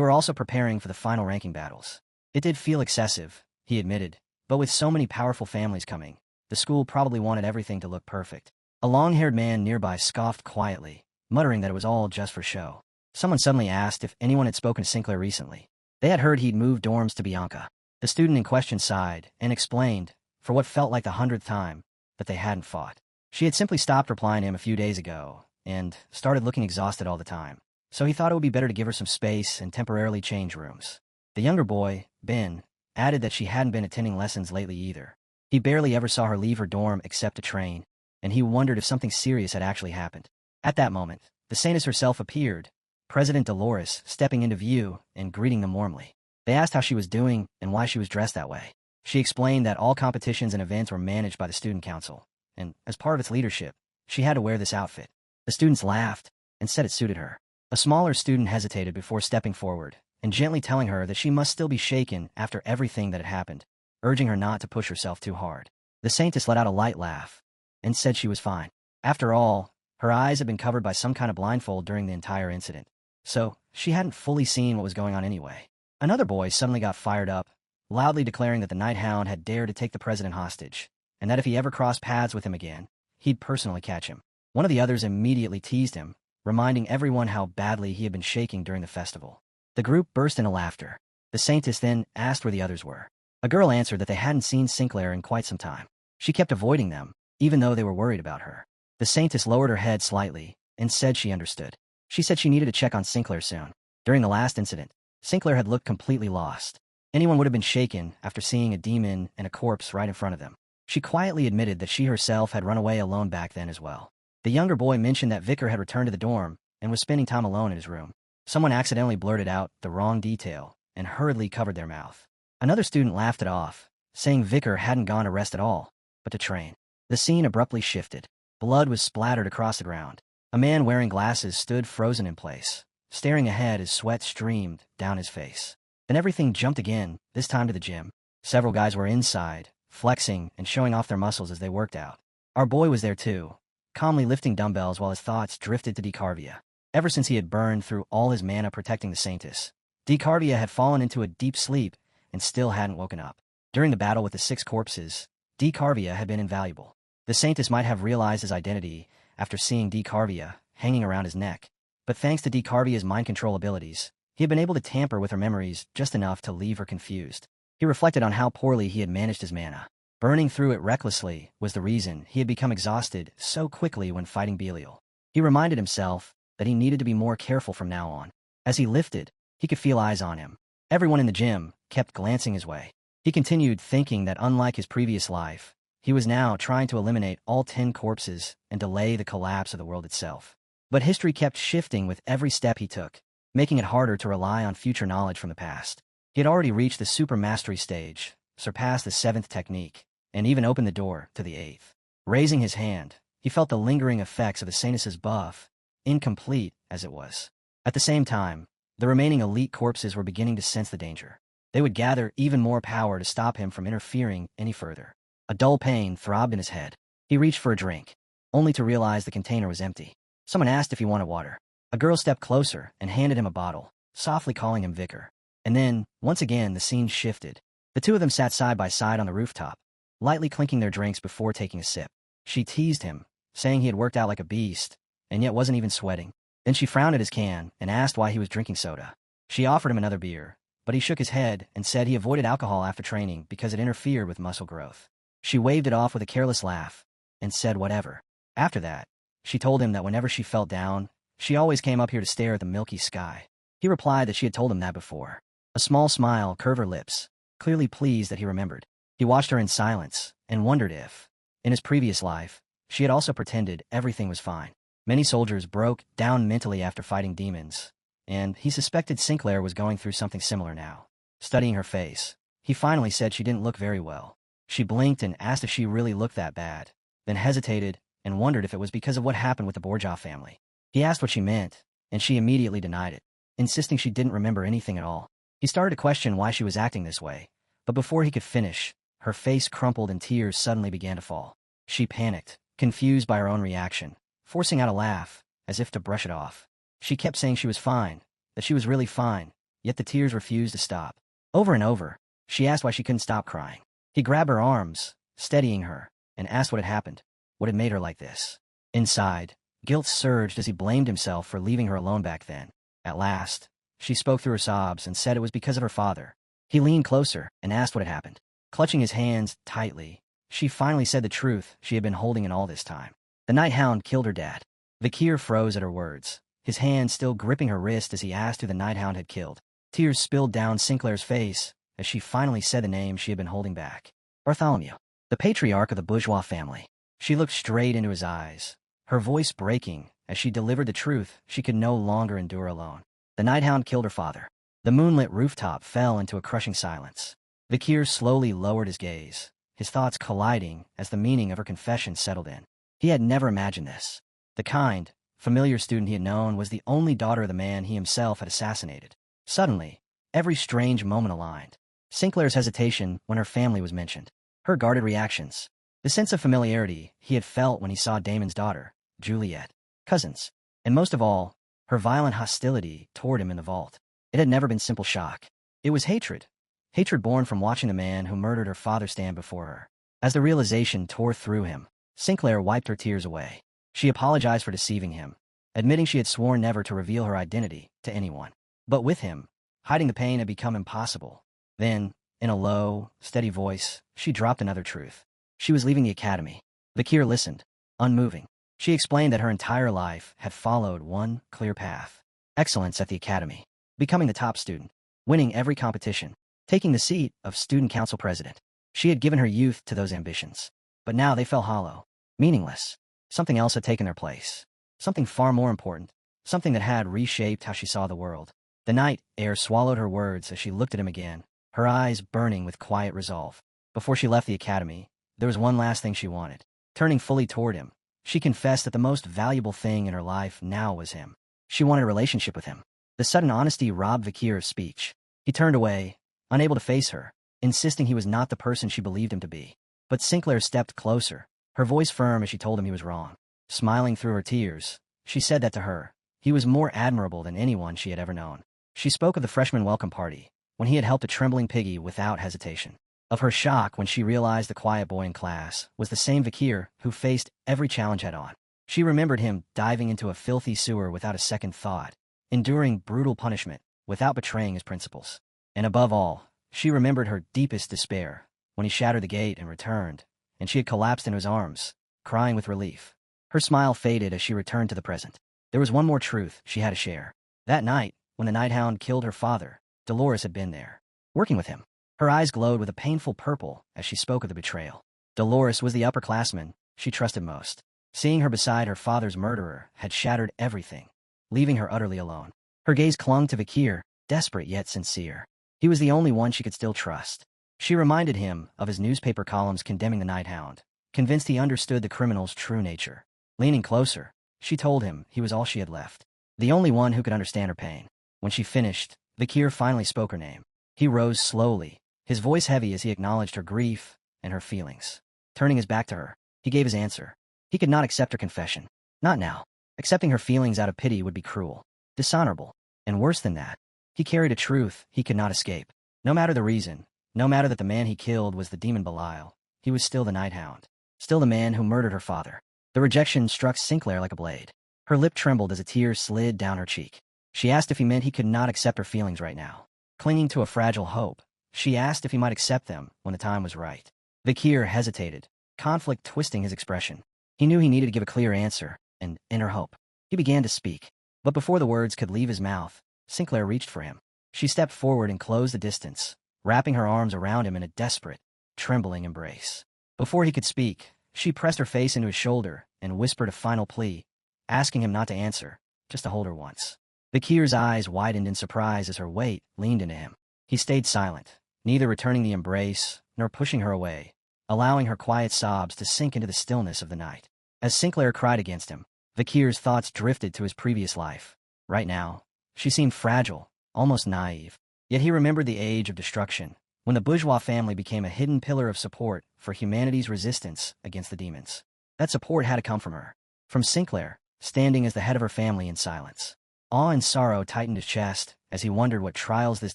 were also preparing for the final ranking battles. It did feel excessive, he admitted, but with so many powerful families coming, the school probably wanted everything to look perfect. A long-haired man nearby scoffed quietly, muttering that it was all just for show. Someone suddenly asked if anyone had spoken to Sinclair recently. They had heard he'd moved dorms to Bianca. The student in question sighed and explained, for what felt like the 100th time, that they hadn't fought. She had simply stopped replying to him a few days ago and started looking exhausted all the time, so he thought it would be better to give her some space and temporarily change rooms. The younger boy, Ben, added that she hadn't been attending lessons lately either. He barely ever saw her leave her dorm except to train, and he wondered if something serious had actually happened. At that moment, the saintess herself appeared, President Dolores stepping into view and greeting them warmly. They asked how she was doing and why she was dressed that way. She explained that all competitions and events were managed by the student council, and as part of its leadership, she had to wear this outfit. The students laughed and said it suited her. A smaller student hesitated before stepping forward and gently telling her that she must still be shaken after everything that had happened, urging her not to push herself too hard. The saintess let out a light laugh and said she was fine. After all, her eyes had been covered by some kind of blindfold during the entire incident, so she hadn't fully seen what was going on anyway. Another boy suddenly got fired up, loudly declaring that the Night Hound had dared to take the president hostage, and that if he ever crossed paths with him again, he'd personally catch him. One of the others immediately teased him, reminding everyone how badly he had been shaking during the festival. The group burst into laughter. The Saintess then asked where the others were. A girl answered that they hadn't seen Sinclair in quite some time. She kept avoiding them, even though they were worried about her. The Saintess lowered her head slightly and said she understood. She said she needed to check on Sinclair soon. During the last incident, Sinclair had looked completely lost. Anyone would have been shaken after seeing a demon and a corpse right in front of them. She quietly admitted that she herself had run away alone back then as well. The younger boy mentioned that Vicar had returned to the dorm and was spending time alone in his room. Someone accidentally blurted out the wrong detail and hurriedly covered their mouth. Another student laughed it off, saying Vicar hadn't gone to rest at all, but to train. The scene abruptly shifted. Blood was splattered across the ground. A man wearing glasses stood frozen in place, staring ahead as sweat streamed down his face. Then everything jumped again, this time to the gym. Several guys were inside, flexing and showing off their muscles as they worked out. Our boy was there too, calmly lifting dumbbells while his thoughts drifted to Decarvia. Ever since he had burned through all his mana protecting the Saintess, Decarvia had fallen into a deep sleep and still hadn't woken up. During the battle with the 6 corpses, Decarvia had been invaluable. The Saintess might have realized his identity after seeing Decarvia hanging around his neck, but thanks to Decarvia's mind control abilities, he had been able to tamper with her memories just enough to leave her confused. He reflected on how poorly he had managed his mana. Burning through it recklessly was the reason he had become exhausted so quickly when fighting Belial. He reminded himself that he needed to be more careful from now on. As he lifted, he could feel eyes on him. Everyone in the gym kept glancing his way. He continued thinking that unlike his previous life, he was now trying to eliminate all 10 corpses and delay the collapse of the world itself. But history kept shifting with every step he took, making it harder to rely on future knowledge from the past. He had already reached the super mastery stage, surpassed the 7th technique, and even opened the door to the 8th. Raising his hand, he felt the lingering effects of the Saintess's buff, incomplete as it was. At the same time, the remaining elite corpses were beginning to sense the danger. They would gather even more power to stop him from interfering any further. A dull pain throbbed in his head. He reached for a drink, only to realize the container was empty. Someone asked if he wanted water. A girl stepped closer and handed him a bottle, softly calling him Vicar. And then, once again, the scene shifted. The two of them sat side by side on the rooftop, lightly clinking their drinks before taking a sip. She teased him, saying he had worked out like a beast, and yet wasn't even sweating. Then she frowned at his can and asked why he was drinking soda. She offered him another beer, but he shook his head and said he avoided alcohol after training because it interfered with muscle growth. She waved it off with a careless laugh and said whatever. After that, she told him that whenever she felt down, she always came up here to stare at the milky sky. He replied that she had told him that before. A small smile curved her lips, clearly pleased that he remembered. He watched her in silence and wondered if, in his previous life, she had also pretended everything was fine. Many soldiers broke down mentally after fighting demons, and he suspected Sinclair was going through something similar now. Studying her face, he finally said she didn't look very well. She blinked and asked if she really looked that bad, then hesitated and wondered if it was because of what happened with the Borgia family. He asked what she meant, and she immediately denied it, insisting she didn't remember anything at all. He started to question why she was acting this way, but before he could finish, her face crumpled and tears suddenly began to fall. She panicked, confused by her own reaction, forcing out a laugh, as if to brush it off. She kept saying she was fine, that she was really fine, yet the tears refused to stop. Over and over, she asked why she couldn't stop crying. He grabbed her arms, steadying her, and asked what had happened, what had made her like this. Inside, guilt surged as he blamed himself for leaving her alone back then. At last, she spoke through her sobs and said it was because of her father. He leaned closer and asked what had happened. Clutching his hands tightly, she finally said the truth she had been holding in all this time. The night hound killed her dad. Vikir froze at her words, his hand still gripping her wrist as he asked who the night hound had killed. Tears spilled down Sinclair's face as she finally said the name she had been holding back. Bartholomew, the patriarch of the bourgeois family. She looked straight into his eyes, her voice breaking as she delivered the truth she could no longer endure alone. The night hound killed her father. The moonlit rooftop fell into a crushing silence. Vikir slowly lowered his gaze, his thoughts colliding as the meaning of her confession settled in. He had never imagined this. The kind, familiar student he had known was the only daughter of the man he himself had assassinated. Suddenly, every strange moment aligned. Sinclair's hesitation when her family was mentioned, her guarded reactions, the sense of familiarity he had felt when he saw Damon's daughter, Juliet, cousins, and most of all, her violent hostility toward him in the vault. It had never been simple shock. It was hatred. Hatred born from watching the man who murdered her father stand before her. As the realization tore through him, Sinclair wiped her tears away. She apologized for deceiving him, admitting she had sworn never to reveal her identity to anyone. But with him, Hiding the pain had become impossible. Then, in a low, steady voice, she dropped another truth. She was leaving the academy. Vakir listened, unmoving. She explained that her entire life had followed one clear path. Excellence at the academy. Becoming the top student. Winning every competition. Taking the seat of student council president. She had given her youth to those ambitions. But now they fell hollow. Meaningless. Something else had taken their place. Something far more important. Something that had reshaped how she saw the world. The night air swallowed her words as she looked at him again, her eyes burning with quiet resolve. Before she left the academy, there was one last thing she wanted. Turning fully toward him, she confessed that the most valuable thing in her life now was him. She wanted a relationship with him. The sudden honesty robbed Vakir of speech. He turned away, unable to face her, insisting he was not the person she believed him to be. But Sinclair stepped closer, her voice firm as she told him he was wrong. Smiling through her tears, she said that to her. He was more admirable than anyone she had ever known. She spoke of the freshman welcome party, when he had helped a trembling piggy without hesitation. Of her shock when she realized the quiet boy in class was the same Vakir who faced every challenge head-on. She remembered him diving into a filthy sewer without a second thought, enduring brutal punishment without betraying his principles. And above all, she remembered her deepest despair when he shattered the gate and returned, and she had collapsed in his arms, crying with relief. Her smile faded as she returned to the present. There was one more truth she had to share. That night, when the night hound killed her father, Dolores had been there, working with him. Her eyes glowed with a painful purple as she spoke of the betrayal. Dolores was the upperclassman she trusted most. Seeing her beside her father's murderer had shattered everything, leaving her utterly alone. Her gaze clung to Vakir, desperate yet sincere. He was the only one she could still trust. She reminded him of his newspaper columns condemning the night hound, convinced he understood the criminal's true nature. Leaning closer, she told him he was all she had left, the only one who could understand her pain. When she finished, Vakir finally spoke her name. He rose slowly, his voice heavy as he acknowledged her grief and her feelings. Turning his back to her, he gave his answer. He could not accept her confession. Not now. Accepting her feelings out of pity would be cruel, dishonorable, and worse than that. He carried a truth he could not escape. No matter the reason, no matter that the man he killed was the demon Belial, he was still the night hound. Still the man who murdered her father. The rejection struck Sinclair like a blade. Her lip trembled as a tear slid down her cheek. She asked if he meant he could not accept her feelings right now. Clinging to a fragile hope, she asked if he might accept them when the time was right. Vakir hesitated, conflict twisting his expression. He knew he needed to give a clear answer, and, in her hope, he began to speak. But before the words could leave his mouth, Sinclair reached for him. She stepped forward and closed the distance, wrapping her arms around him in a desperate, trembling embrace. Before he could speak, she pressed her face into his shoulder and whispered a final plea, asking him not to answer, just to hold her once. Vakir's eyes widened in surprise as her weight leaned into him. He stayed silent, neither returning the embrace nor pushing her away, allowing her quiet sobs to sink into the stillness of the night. As Sinclair cried against him, Vakir's thoughts drifted to his previous life. Right now, she seemed fragile, almost naive. Yet he remembered the age of destruction, when the bourgeois family became a hidden pillar of support for humanity's resistance against the demons. That support had to come from her. From Sinclair, standing as the head of her family in silence. Awe and sorrow tightened his chest as he wondered what trials this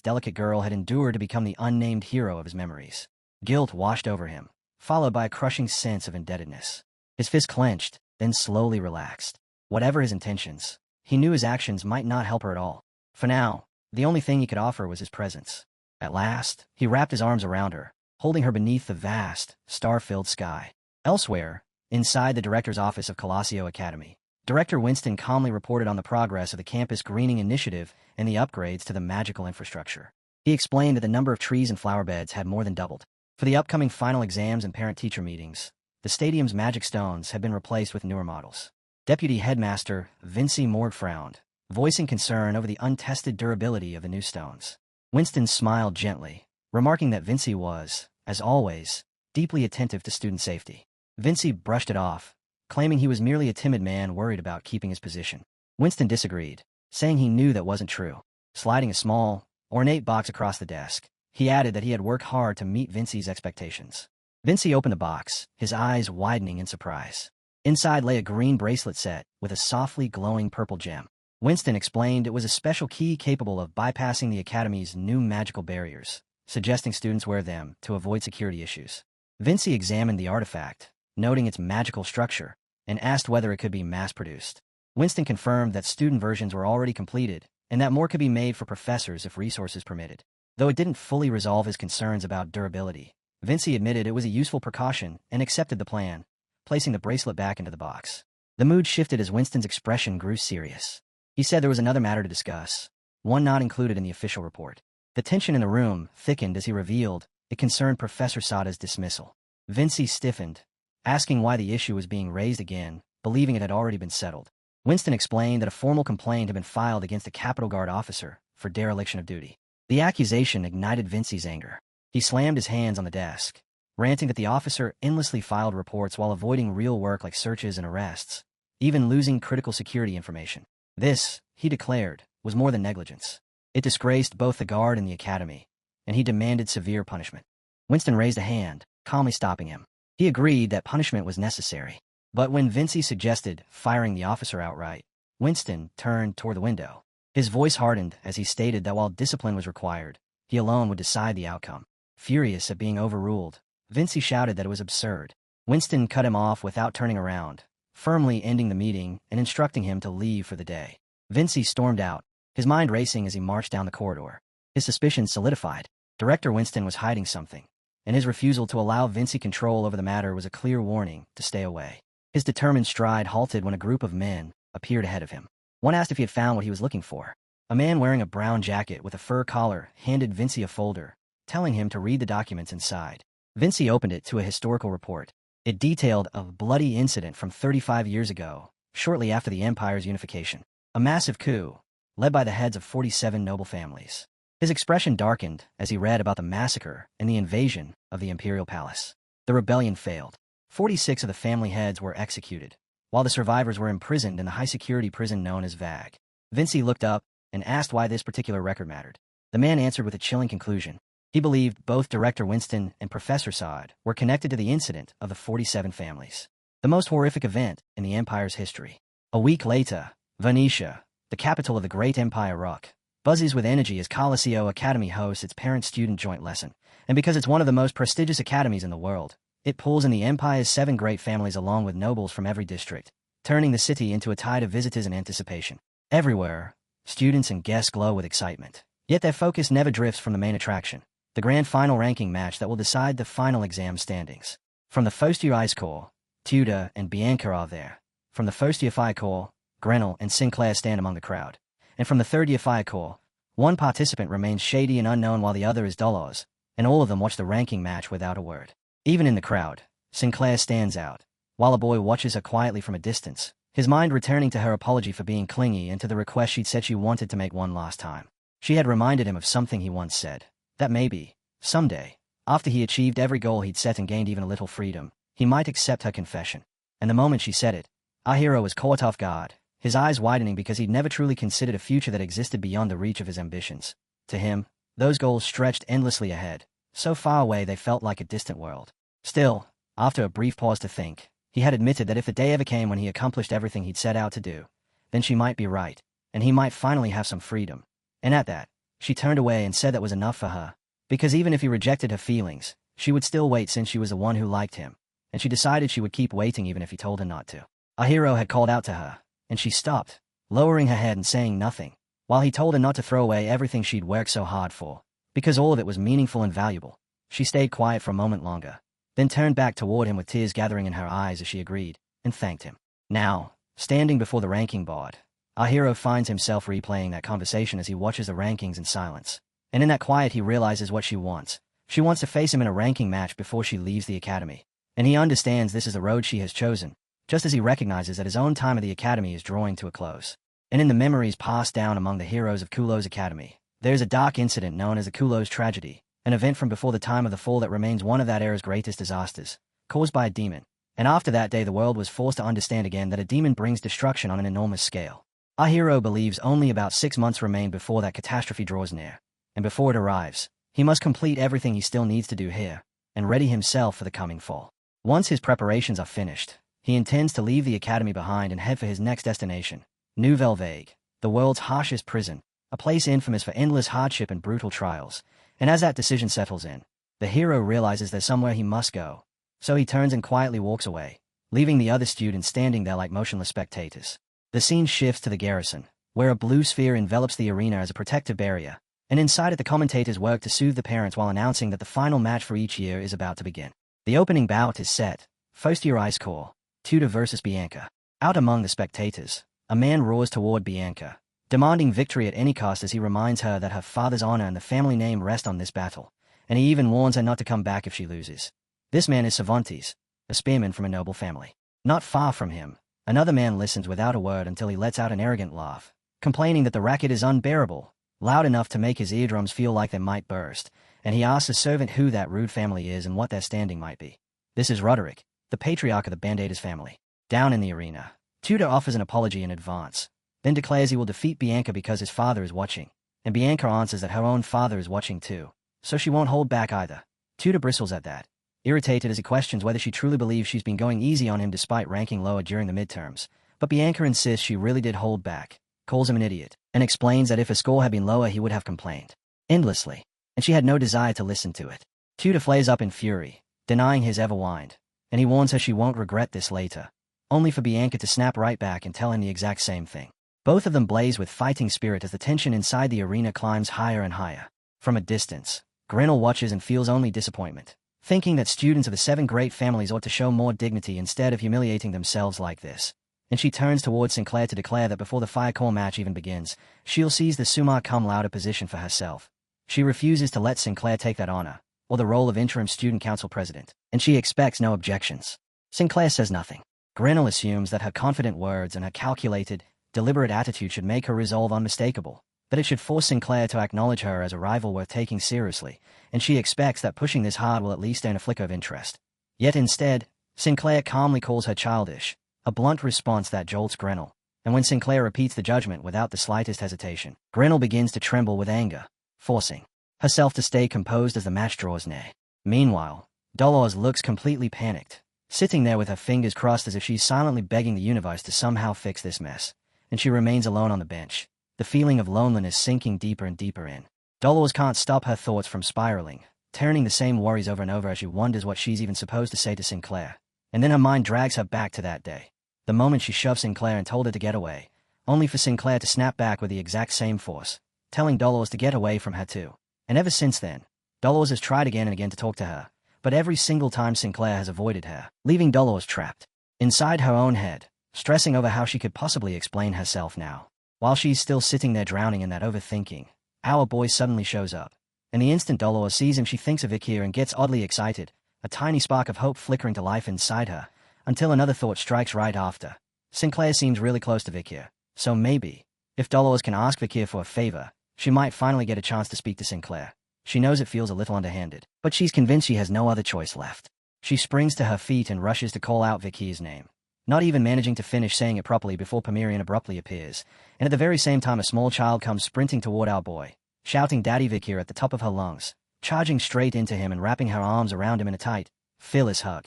delicate girl had endured to become the unnamed hero of his memories. Guilt washed over him, followed by a crushing sense of indebtedness. His fist clenched, then slowly relaxed. Whatever his intentions, he knew his actions might not help her at all. For now, the only thing he could offer was his presence. At last, he wrapped his arms around her, holding her beneath the vast, star-filled sky. Elsewhere, inside the director's office of Colosio Academy, Director Winston calmly reported on the progress of the campus greening initiative and the upgrades to the magical infrastructure. He explained that the number of trees and flower beds had more than doubled. For the upcoming final exams and parent-teacher meetings, the stadium's magic stones had been replaced with newer models. Deputy Headmaster Vinci Morg frowned, voicing concern over the untested durability of the new stones. Winston smiled gently, remarking that Vinci was, as always, deeply attentive to student safety. Vinci brushed it off, claiming he was merely a timid man worried about keeping his position. Winston disagreed, saying he knew that wasn't true. Sliding a small, ornate box across the desk, he added that he had worked hard to meet Vinci's expectations. Vinci opened the box, his eyes widening in surprise. Inside lay a green bracelet set with a softly glowing purple gem. Winston explained it was a special key capable of bypassing the Academy's new magical barriers, suggesting students wear them to avoid security issues. Vinci examined the artifact, noting its magical structure, and asked whether it could be mass-produced. Winston confirmed that student versions were already completed, and that more could be made for professors if resources permitted. Though it didn't fully resolve his concerns about durability, Vinci admitted it was a useful precaution and accepted the plan, placing the bracelet back into the box. The mood shifted as Winston's expression grew serious. He said there was another matter to discuss, one not included in the official report. The tension in the room thickened as he revealed it concerned Professor Sada's dismissal. Vinci stiffened, asking why the issue was being raised again, believing it had already been settled. Winston explained that a formal complaint had been filed against a Capitol Guard officer for dereliction of duty. The accusation ignited Vinci's anger. He slammed his hands on the desk, ranting that the officer endlessly filed reports while avoiding real work like searches and arrests, even losing critical security information. This, he declared, was more than negligence. It disgraced both the guard and the academy, and he demanded severe punishment. Winston raised a hand, calmly stopping him. He agreed that punishment was necessary. But when Vinci suggested firing the officer outright, Winston turned toward the window. His voice hardened as he stated that while discipline was required, he alone would decide the outcome. Furious at being overruled, Vinci shouted that it was absurd. Winston cut him off without turning around, firmly ending the meeting and instructing him to leave for the day. Vinci stormed out, his mind racing as he marched down the corridor. His suspicions solidified. Director Winston was hiding something, and his refusal to allow Vinci control over the matter was a clear warning to stay away. His determined stride halted when a group of men appeared ahead of him. One asked if he had found what he was looking for. A man wearing a brown jacket with a fur collar handed Vinci a folder, telling him to read the documents inside. Vinci opened it to a historical report. It detailed a bloody incident from 35 years ago, shortly after the Empire's unification. A massive coup, led by the heads of 47 noble families. His expression darkened as he read about the massacre and the invasion of the imperial palace. The rebellion failed. 46 of the family heads were executed, while the survivors were imprisoned in the high-security prison known as VAG. Vinci looked up and asked why this particular record mattered. The man answered with a chilling conclusion. He believed both Director Winston and Professor Sod were connected to the incident of the 47 families, the most horrific event in the Empire's history. A week later, Venetia, the capital of the great Empire Rock, buzzes with energy as Coliseo Academy hosts its parent-student joint lesson. And because it's one of the most prestigious academies in the world, it pulls in the Empire's 7 great families along with nobles from every district, turning the city into a tide of visitors and anticipation. Everywhere, students and guests glow with excitement. Yet their focus never drifts from the main attraction, the grand final ranking match that will decide the final exam standings. From the first-year Ice Corps, Tudor and Bianca are there. From the first-year Fire Corps, Grenell and Sinclair stand among the crowd. And from the third-year Fire Corps, one participant remains shady and unknown while the other is Dolores, and all of them watch the ranking match without a word. Even in the crowd, Sinclair stands out, while a boy watches her quietly from a distance, his mind returning to her apology for being clingy and to the request she'd said she wanted to make one last time. She had reminded him of something he once said, that maybe, someday, after he achieved every goal he'd set and gained even a little freedom, he might accept her confession. And the moment she said it, our hero was caught off guard, his eyes widening because he'd never truly considered a future that existed beyond the reach of his ambitions. To him, those goals stretched endlessly ahead, so far away they felt like a distant world. Still, after a brief pause to think, he had admitted that if the day ever came when he accomplished everything he'd set out to do, then she might be right, and he might finally have some freedom. And at that, she turned away and said that was enough for her, because even if he rejected her feelings, she would still wait since she was the one who liked him, and she decided she would keep waiting even if he told her not to. Our hero had called out to her, and she stopped, lowering her head and saying nothing, while he told her not to throw away everything she'd worked so hard for, because all of it was meaningful and valuable. She stayed quiet for a moment longer, then turned back toward him with tears gathering in her eyes as she agreed, and thanked him. Now, standing before the ranking board, our hero finds himself replaying that conversation as he watches the rankings in silence. And in that quiet he realizes what she wants. She wants to face him in a ranking match before she leaves the academy. And he understands this is the road she has chosen, just as he recognizes that his own time at the academy is drawing to a close. And in the memories passed down among the heroes of Kulo's academy, there's a dark incident known as the Kulo's tragedy, an event from before the time of the fall that remains one of that era's greatest disasters, caused by a demon. And after that day the world was forced to understand again that a demon brings destruction on an enormous scale. Our hero believes only about 6 months remain before that catastrophe draws near, and before it arrives, he must complete everything he still needs to do here, and ready himself for the coming fall. Once his preparations are finished, he intends to leave the academy behind and head for his next destination, Nouvelle Vague, the world's harshest prison, a place infamous for endless hardship and brutal trials. And as that decision settles in, the hero realizes there's somewhere he must go, so he turns and quietly walks away, leaving the other students standing there like motionless spectators. The scene shifts to the garrison, where a blue sphere envelops the arena as a protective barrier, and inside it the commentators work to soothe the parents while announcing that the final match for each year is about to begin. The opening bout is set, first year ice core, Tudor versus Bianca. Out among the spectators, a man roars toward Bianca, demanding victory at any cost as he reminds her that her father's honor and the family name rest on this battle, and he even warns her not to come back if she loses. This man is Cervantes, a spearman from a noble family. Not far from him, another man listens without a word until he lets out an arrogant laugh, complaining that the racket is unbearable, loud enough to make his eardrums feel like they might burst, and he asks a servant who that rude family is and what their standing might be. This is Roderick, the patriarch of the Bandadas family. Down in the arena, Tudor offers an apology in advance, then declares he will defeat Bianca because his father is watching, and Bianca answers that her own father is watching too, so she won't hold back either. Tudor bristles at that, irritated as he questions whether she truly believes she's been going easy on him despite ranking lower during the midterms, but Bianca insists she really did hold back, calls him an idiot, and explains that if his score had been lower he would have complained endlessly, and she had no desire to listen to it. Tudor flares up in fury, denying his ever whined, and he warns her she won't regret this later, only for Bianca to snap right back and tell him the exact same thing. Both of them blaze with fighting spirit as the tension inside the arena climbs higher and higher. From a distance, Grinnell watches and feels only disappointment, thinking that students of the 7 great families ought to show more dignity instead of humiliating themselves like this. And she turns towards Sinclair to declare that before the fire core match even begins, she'll seize the summa cum laude position for herself. She refuses to let Sinclair take that honor, or the role of interim student council president, and she expects no objections. Sinclair says nothing. Grinnell assumes that her confident words and her calculated, deliberate attitude should make her resolve unmistakable, that it should force Sinclair to acknowledge her as a rival worth taking seriously, and she expects that pushing this hard will at least earn a flicker of interest. Yet instead, Sinclair calmly calls her childish, a blunt response that jolts Grinnell, and when Sinclair repeats the judgment without the slightest hesitation, Grinnell begins to tremble with anger, forcing herself to stay composed as the match draws near. Meanwhile, Dolores looks completely panicked, sitting there with her fingers crossed as if she's silently begging the universe to somehow fix this mess, and she remains alone on the bench, the feeling of loneliness sinking deeper and deeper in. Dolores can't stop her thoughts from spiraling, turning the same worries over and over as she wonders what she's even supposed to say to Sinclair, and then her mind drags her back to that day, the moment she shoved Sinclair and told her to get away, only for Sinclair to snap back with the exact same force, telling Dolores to get away from her too. And ever since then, Dolores has tried again and again to talk to her, but every single time Sinclair has avoided her, leaving Dolores trapped inside her own head, stressing over how she could possibly explain herself now. While she's still sitting there drowning in that overthinking, our boy suddenly shows up, and the instant Dolores sees him she thinks of Vikir and gets oddly excited, a tiny spark of hope flickering to life inside her, until another thought strikes right after. Sinclair seems really close to Vikir, so maybe, if Dolores can ask Vikir for a favor, she might finally get a chance to speak to Sinclair. She knows it feels a little underhanded, but she's convinced she has no other choice left. She springs to her feet and rushes to call out Vikir's name, not even managing to finish saying it properly before Pomerian abruptly appears, and at the very same time a small child comes sprinting toward our boy, shouting Daddy Vikir at the top of her lungs, charging straight into him and wrapping her arms around him in a tight, fearless hug.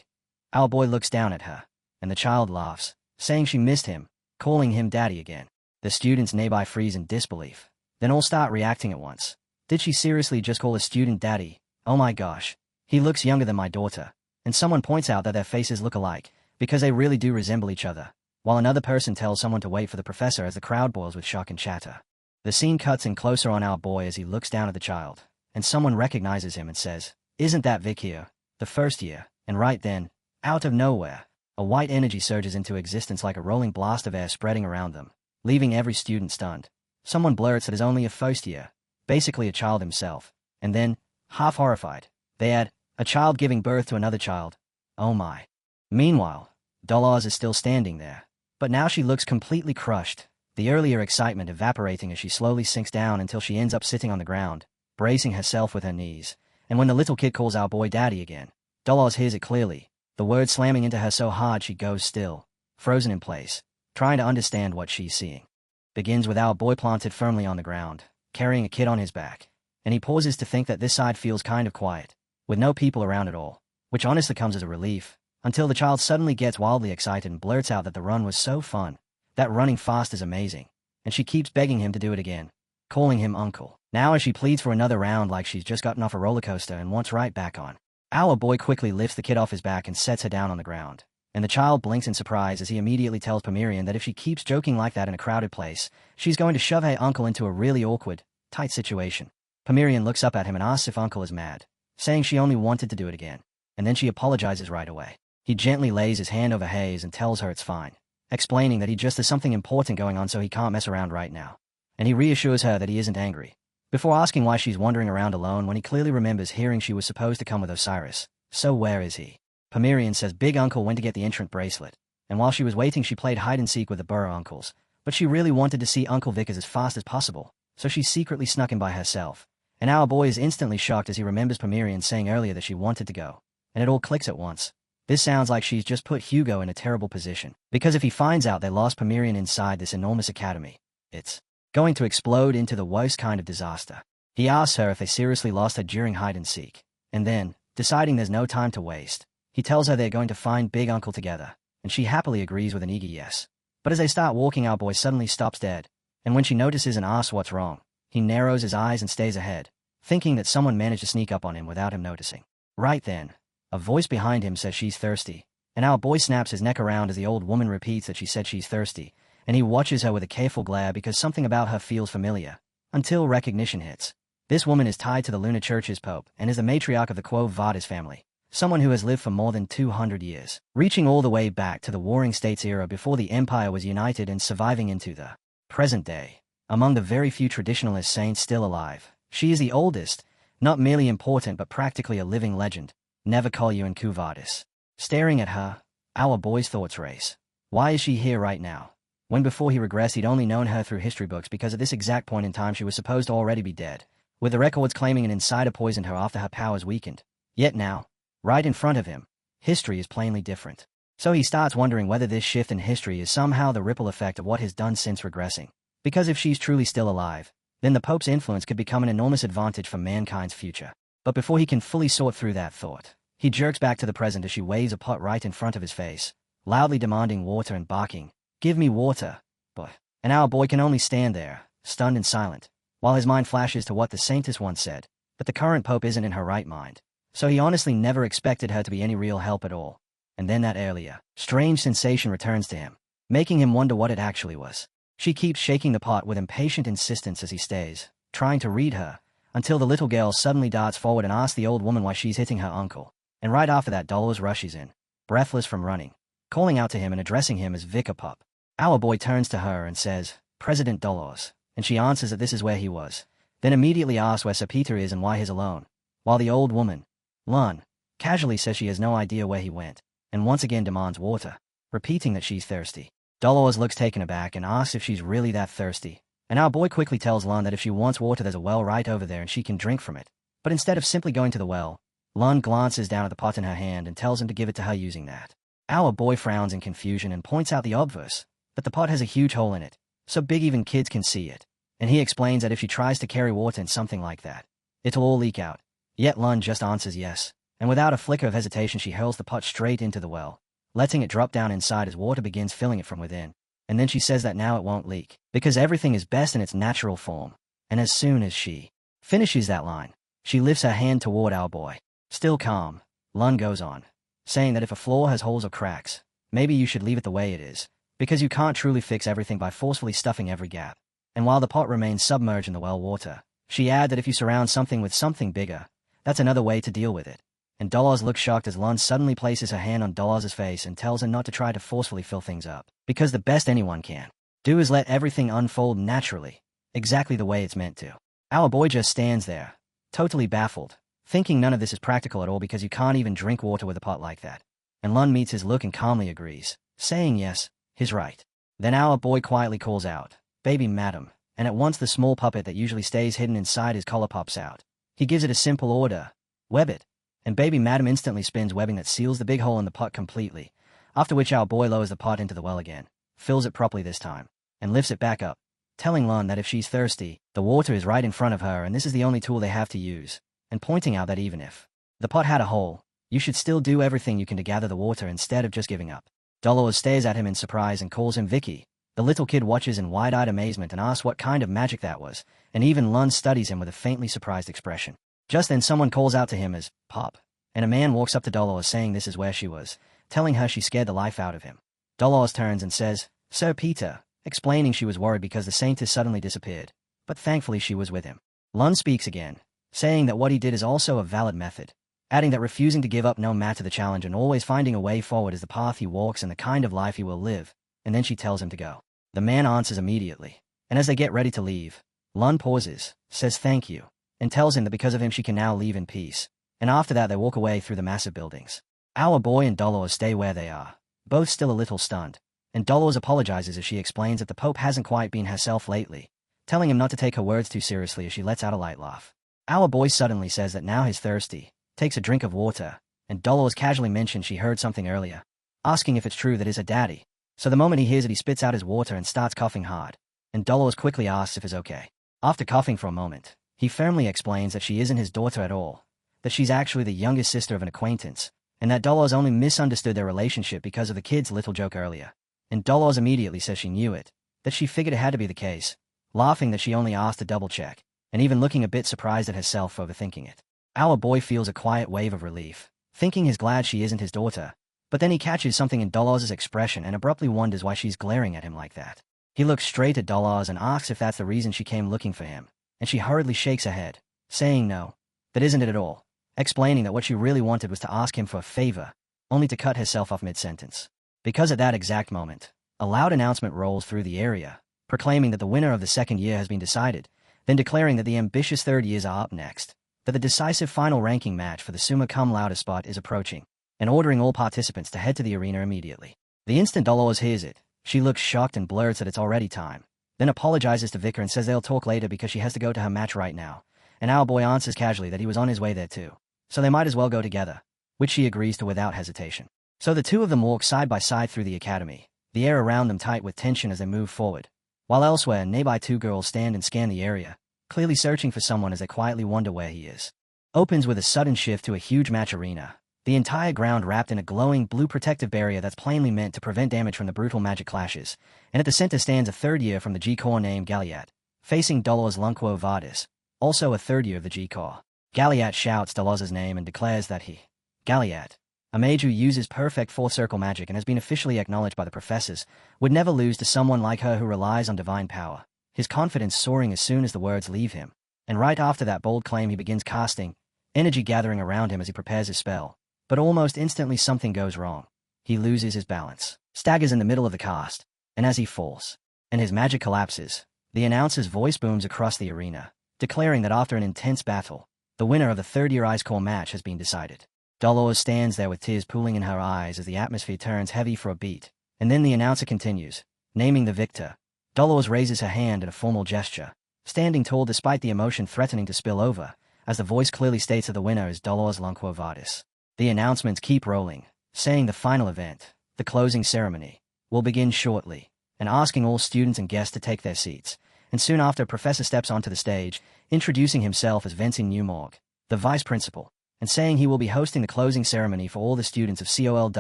Our boy looks down at her, and the child laughs, saying she missed him, calling him Daddy again. The students nearby freeze in disbelief, then all start reacting at once. Did she seriously just call a student Daddy? Oh my gosh. He looks younger than my daughter. And someone points out that their faces look alike, because they really do resemble each other, while another person tells someone to wait for the professor as the crowd boils with shock and chatter. The scene cuts in closer on our boy as he looks down at the child, and someone recognizes him and says, "Isn't that Vikir, the first year?" And right then, out of nowhere, a white energy surges into existence like a rolling blast of air spreading around them, leaving every student stunned. Someone blurts that is only a first year, basically a child himself, and then, half horrified, they add, a child giving birth to another child. Oh my. Meanwhile, Dolores is still standing there, but now she looks completely crushed, the earlier excitement evaporating as she slowly sinks down until she ends up sitting on the ground, bracing herself with her knees, and when the little kid calls our boy Daddy again, Dolores hears it clearly, the words slamming into her so hard she goes still, frozen in place, trying to understand what she's seeing. Begins with our boy planted firmly on the ground, carrying a kid on his back, and he pauses to think that this side feels kind of quiet, with no people around at all, which honestly comes as a relief, until the child suddenly gets wildly excited and blurts out that the run was so fun, that running fast is amazing, and she keeps begging him to do it again, calling him uncle. Now as she pleads for another round like she's just gotten off a roller coaster and wants right back on. Our boy quickly lifts the kid off his back and sets her down on the ground, And the child blinks in surprise as he immediately tells Pomerian that if she keeps joking like that in a crowded place, she's going to shove her uncle into a really awkward, tight situation. Pomerian looks up at him and asks if uncle is mad, saying she only wanted to do it again, and then she apologizes right away. He gently lays his hand over Hayes and tells her it's fine, explaining that he just has something important going on so he can't mess around right now. And he reassures her that he isn't angry, before asking why she's wandering around alone when he clearly remembers hearing she was supposed to come with Osiris. So where is he? Pomerian says Big Uncle went to get the entrant bracelet, and while she was waiting she played hide-and-seek with the Burrow uncles, but she really wanted to see Uncle Vickers as fast as possible, so she secretly snuck in by herself. And our boy is instantly shocked as he remembers Pomerian saying earlier that she wanted to go, and it all clicks at once. This sounds like she's just put Hugo in a terrible position, because if he finds out they lost Pomerian inside this enormous academy, it's going to explode into the worst kind of disaster. He asks her if they seriously lost her during hide-and-seek, and then, deciding there's no time to waste, he tells her they're going to find Big Uncle together, and she happily agrees with an eager yes. But as they start walking, our boy suddenly stops dead, and when she notices and asks what's wrong, he narrows his eyes and stays ahead, thinking that someone managed to sneak up on him without him noticing. Right then, a voice behind him says she's thirsty, and our boy snaps his neck around as the old woman repeats that she said she's thirsty, and he watches her with a careful glare because something about her feels familiar, until recognition hits. This woman is tied to the Lunar Church's Pope and is the matriarch of the Quo Vadis family, someone who has lived for more than 200 years, reaching all the way back to the Warring States era before the Empire was united and surviving into the present day. Among the very few traditionalist saints still alive, she is the oldest, not merely important but practically a living legend. Never call you in Quo Vadis. Staring at her, our boy's thoughts race. Why is she here right now? When before he regressed he'd only known her through history books because at this exact point in time she was supposed to already be dead, with the records claiming an insider poisoned her after her powers weakened. Yet now, right in front of him, history is plainly different. So he starts wondering whether this shift in history is somehow the ripple effect of what he's done since regressing. Because if she's truly still alive, then the Pope's influence could become an enormous advantage for mankind's future. But before he can fully sort through that thought, he jerks back to the present as she waves a pot right in front of his face, loudly demanding water and barking, "Give me water, boy." And our boy can only stand there, stunned and silent, while his mind flashes to what the saintess once said, that the current Pope isn't in her right mind. So he honestly never expected her to be any real help at all. And then that earlier, strange sensation returns to him, making him wonder what it actually was. She keeps shaking the pot with impatient insistence as he stays, trying to read her, until the little girl suddenly darts forward and asks the old woman why she's hitting her uncle. And right after that Dolores rushes in, breathless from running, calling out to him and addressing him as Vicar Pup. Our boy turns to her and says, "President Dolores," and she answers that this is where he was, then immediately asks where Sir Peter is and why he's alone, while the old woman, Lun, casually says she has no idea where he went, and once again demands water, repeating that she's thirsty. Dolores looks taken aback and asks if she's really that thirsty, and our boy quickly tells Lun that if she wants water there's a well right over there and she can drink from it. But instead of simply going to the well, Lun glances down at the pot in her hand and tells him to give it to her using that. Our boy frowns in confusion and points out the obverse, that the pot has a huge hole in it, so big even kids can see it, and he explains that if she tries to carry water in something like that, it'll all leak out. Yet Lun just answers yes, and without a flicker of hesitation she hurls the pot straight into the well, letting it drop down inside as water begins filling it from within. And then she says that now it won't leak, because everything is best in its natural form. And as soon as she finishes that line, she lifts her hand toward our boy. Still calm, Lun goes on, saying that if a floor has holes or cracks, maybe you should leave it the way it is, because you can't truly fix everything by forcefully stuffing every gap. And while the pot remains submerged in the well water, she adds that if you surround something with something bigger, that's another way to deal with it. And Dolores looks shocked as Lun suddenly places her hand on Dolores' face and tells her not to try to forcefully fill things up, because the best anyone can do is let everything unfold naturally, exactly the way it's meant to. Our boy just stands there, totally baffled, thinking none of this is practical at all because you can't even drink water with a pot like that. And Lun meets his look and calmly agrees, saying yes, he's right. Then our boy quietly calls out, "Baby madam," and at once the small puppet that usually stays hidden inside his collar pops out. He gives it a simple order, "Web it," and baby madam instantly spins webbing that seals the big hole in the pot completely, after which our boy lowers the pot into the well again, fills it properly this time, and lifts it back up, telling Lun that if she's thirsty, the water is right in front of her and this is the only tool they have to use, and pointing out that even if the pot had a hole, you should still do everything you can to gather the water instead of just giving up. Dolores stares at him in surprise and calls him Vicky. The little kid watches in wide-eyed amazement and asks what kind of magic that was, and even Lun studies him with a faintly surprised expression. Just then someone calls out to him as Pop, and a man walks up to Dolores saying this is where she was, telling her she scared the life out of him. Dolores turns and says, "Sir Peter," explaining she was worried because the saintess suddenly disappeared, but thankfully she was with him. Lun speaks again, saying that what he did is also a valid method, adding that refusing to give up no matter the challenge and always finding a way forward is the path he walks and the kind of life he will live, and then she tells him to go. The man answers immediately, and as they get ready to leave, Lun pauses, says thank you, and tells him that because of him she can now leave in peace, and after that they walk away through the massive buildings. Our boy and Dolores stay where they are, both still a little stunned, and Dolores apologizes as she explains that the Pope hasn't quite been herself lately, telling him not to take her words too seriously as she lets out a light laugh. Our boy suddenly says that now he's thirsty, takes a drink of water, and Dolores casually mentions she heard something earlier, asking if it's true that is her daddy. So the moment he hears it he spits out his water and starts coughing hard, and Dolores quickly asks if it's okay. After coughing for a moment, he firmly explains that she isn't his daughter at all, that she's actually the youngest sister of an acquaintance, and that Dolores only misunderstood their relationship because of the kid's little joke earlier. And Dolores immediately says she knew it, that she figured it had to be the case, laughing that she only asked to double-check, and even looking a bit surprised at herself for overthinking it. Our boy feels a quiet wave of relief, thinking he's glad she isn't his daughter, but then he catches something in Dolores' expression and abruptly wonders why she's glaring at him like that. He looks straight at Dolores and asks if that's the reason she came looking for him, and she hurriedly shakes her head, saying no, that isn't it at all, explaining that what she really wanted was to ask him for a favor, only to cut herself off mid-sentence. Because at that exact moment, a loud announcement rolls through the area, proclaiming that the winner of the second year has been decided, then declaring that the ambitious third years are up next, that the decisive final ranking match for the summa cum laude spot is approaching, and ordering all participants to head to the arena immediately. The instant Dolores hears it, she looks shocked and blurts that it's already time, then apologizes to Vicar and says they'll talk later because she has to go to her match right now, and our boy answers casually that he was on his way there too, so they might as well go together, which she agrees to without hesitation. So the two of them walk side by side through the academy, the air around them tight with tension as they move forward, while elsewhere nearby two girls stand and scan the area, clearly searching for someone as they quietly wonder where he is. Opens with a sudden shift to a huge match arena, the entire ground wrapped in a glowing blue protective barrier that's plainly meant to prevent damage from the brutal magic clashes, and at the center stands a third year from the G-Corps named Galliat, facing Dolores Lunquo Vardis, also a third year of the G-Corps. Galliat shouts Dolores' name and declares that he, Galliat, a mage who uses perfect fourth-circle magic and has been officially acknowledged by the professors, would never lose to someone like her who relies on divine power, his confidence soaring as soon as the words leave him, and right after that bold claim he begins casting, energy gathering around him as he prepares his spell, but almost instantly something goes wrong. He loses his balance, staggers in the middle of the cast, and as he falls, and his magic collapses, the announcer's voice booms across the arena, declaring that after an intense battle, the winner of the third-year Ice Core match has been decided. Dolores stands there with tears pooling in her eyes as the atmosphere turns heavy for a beat, and then the announcer continues, naming the victor. Dolores raises her hand in a formal gesture, standing tall despite the emotion threatening to spill over, as the voice clearly states that the winner is Dolores Lunquo Vardis. The announcements keep rolling, saying the final event, the closing ceremony, will begin shortly, and asking all students and guests to take their seats, and soon after a professor steps onto the stage, introducing himself as Vincent Newmorg, the vice principal, and saying he will be hosting the closing ceremony for all the students of COL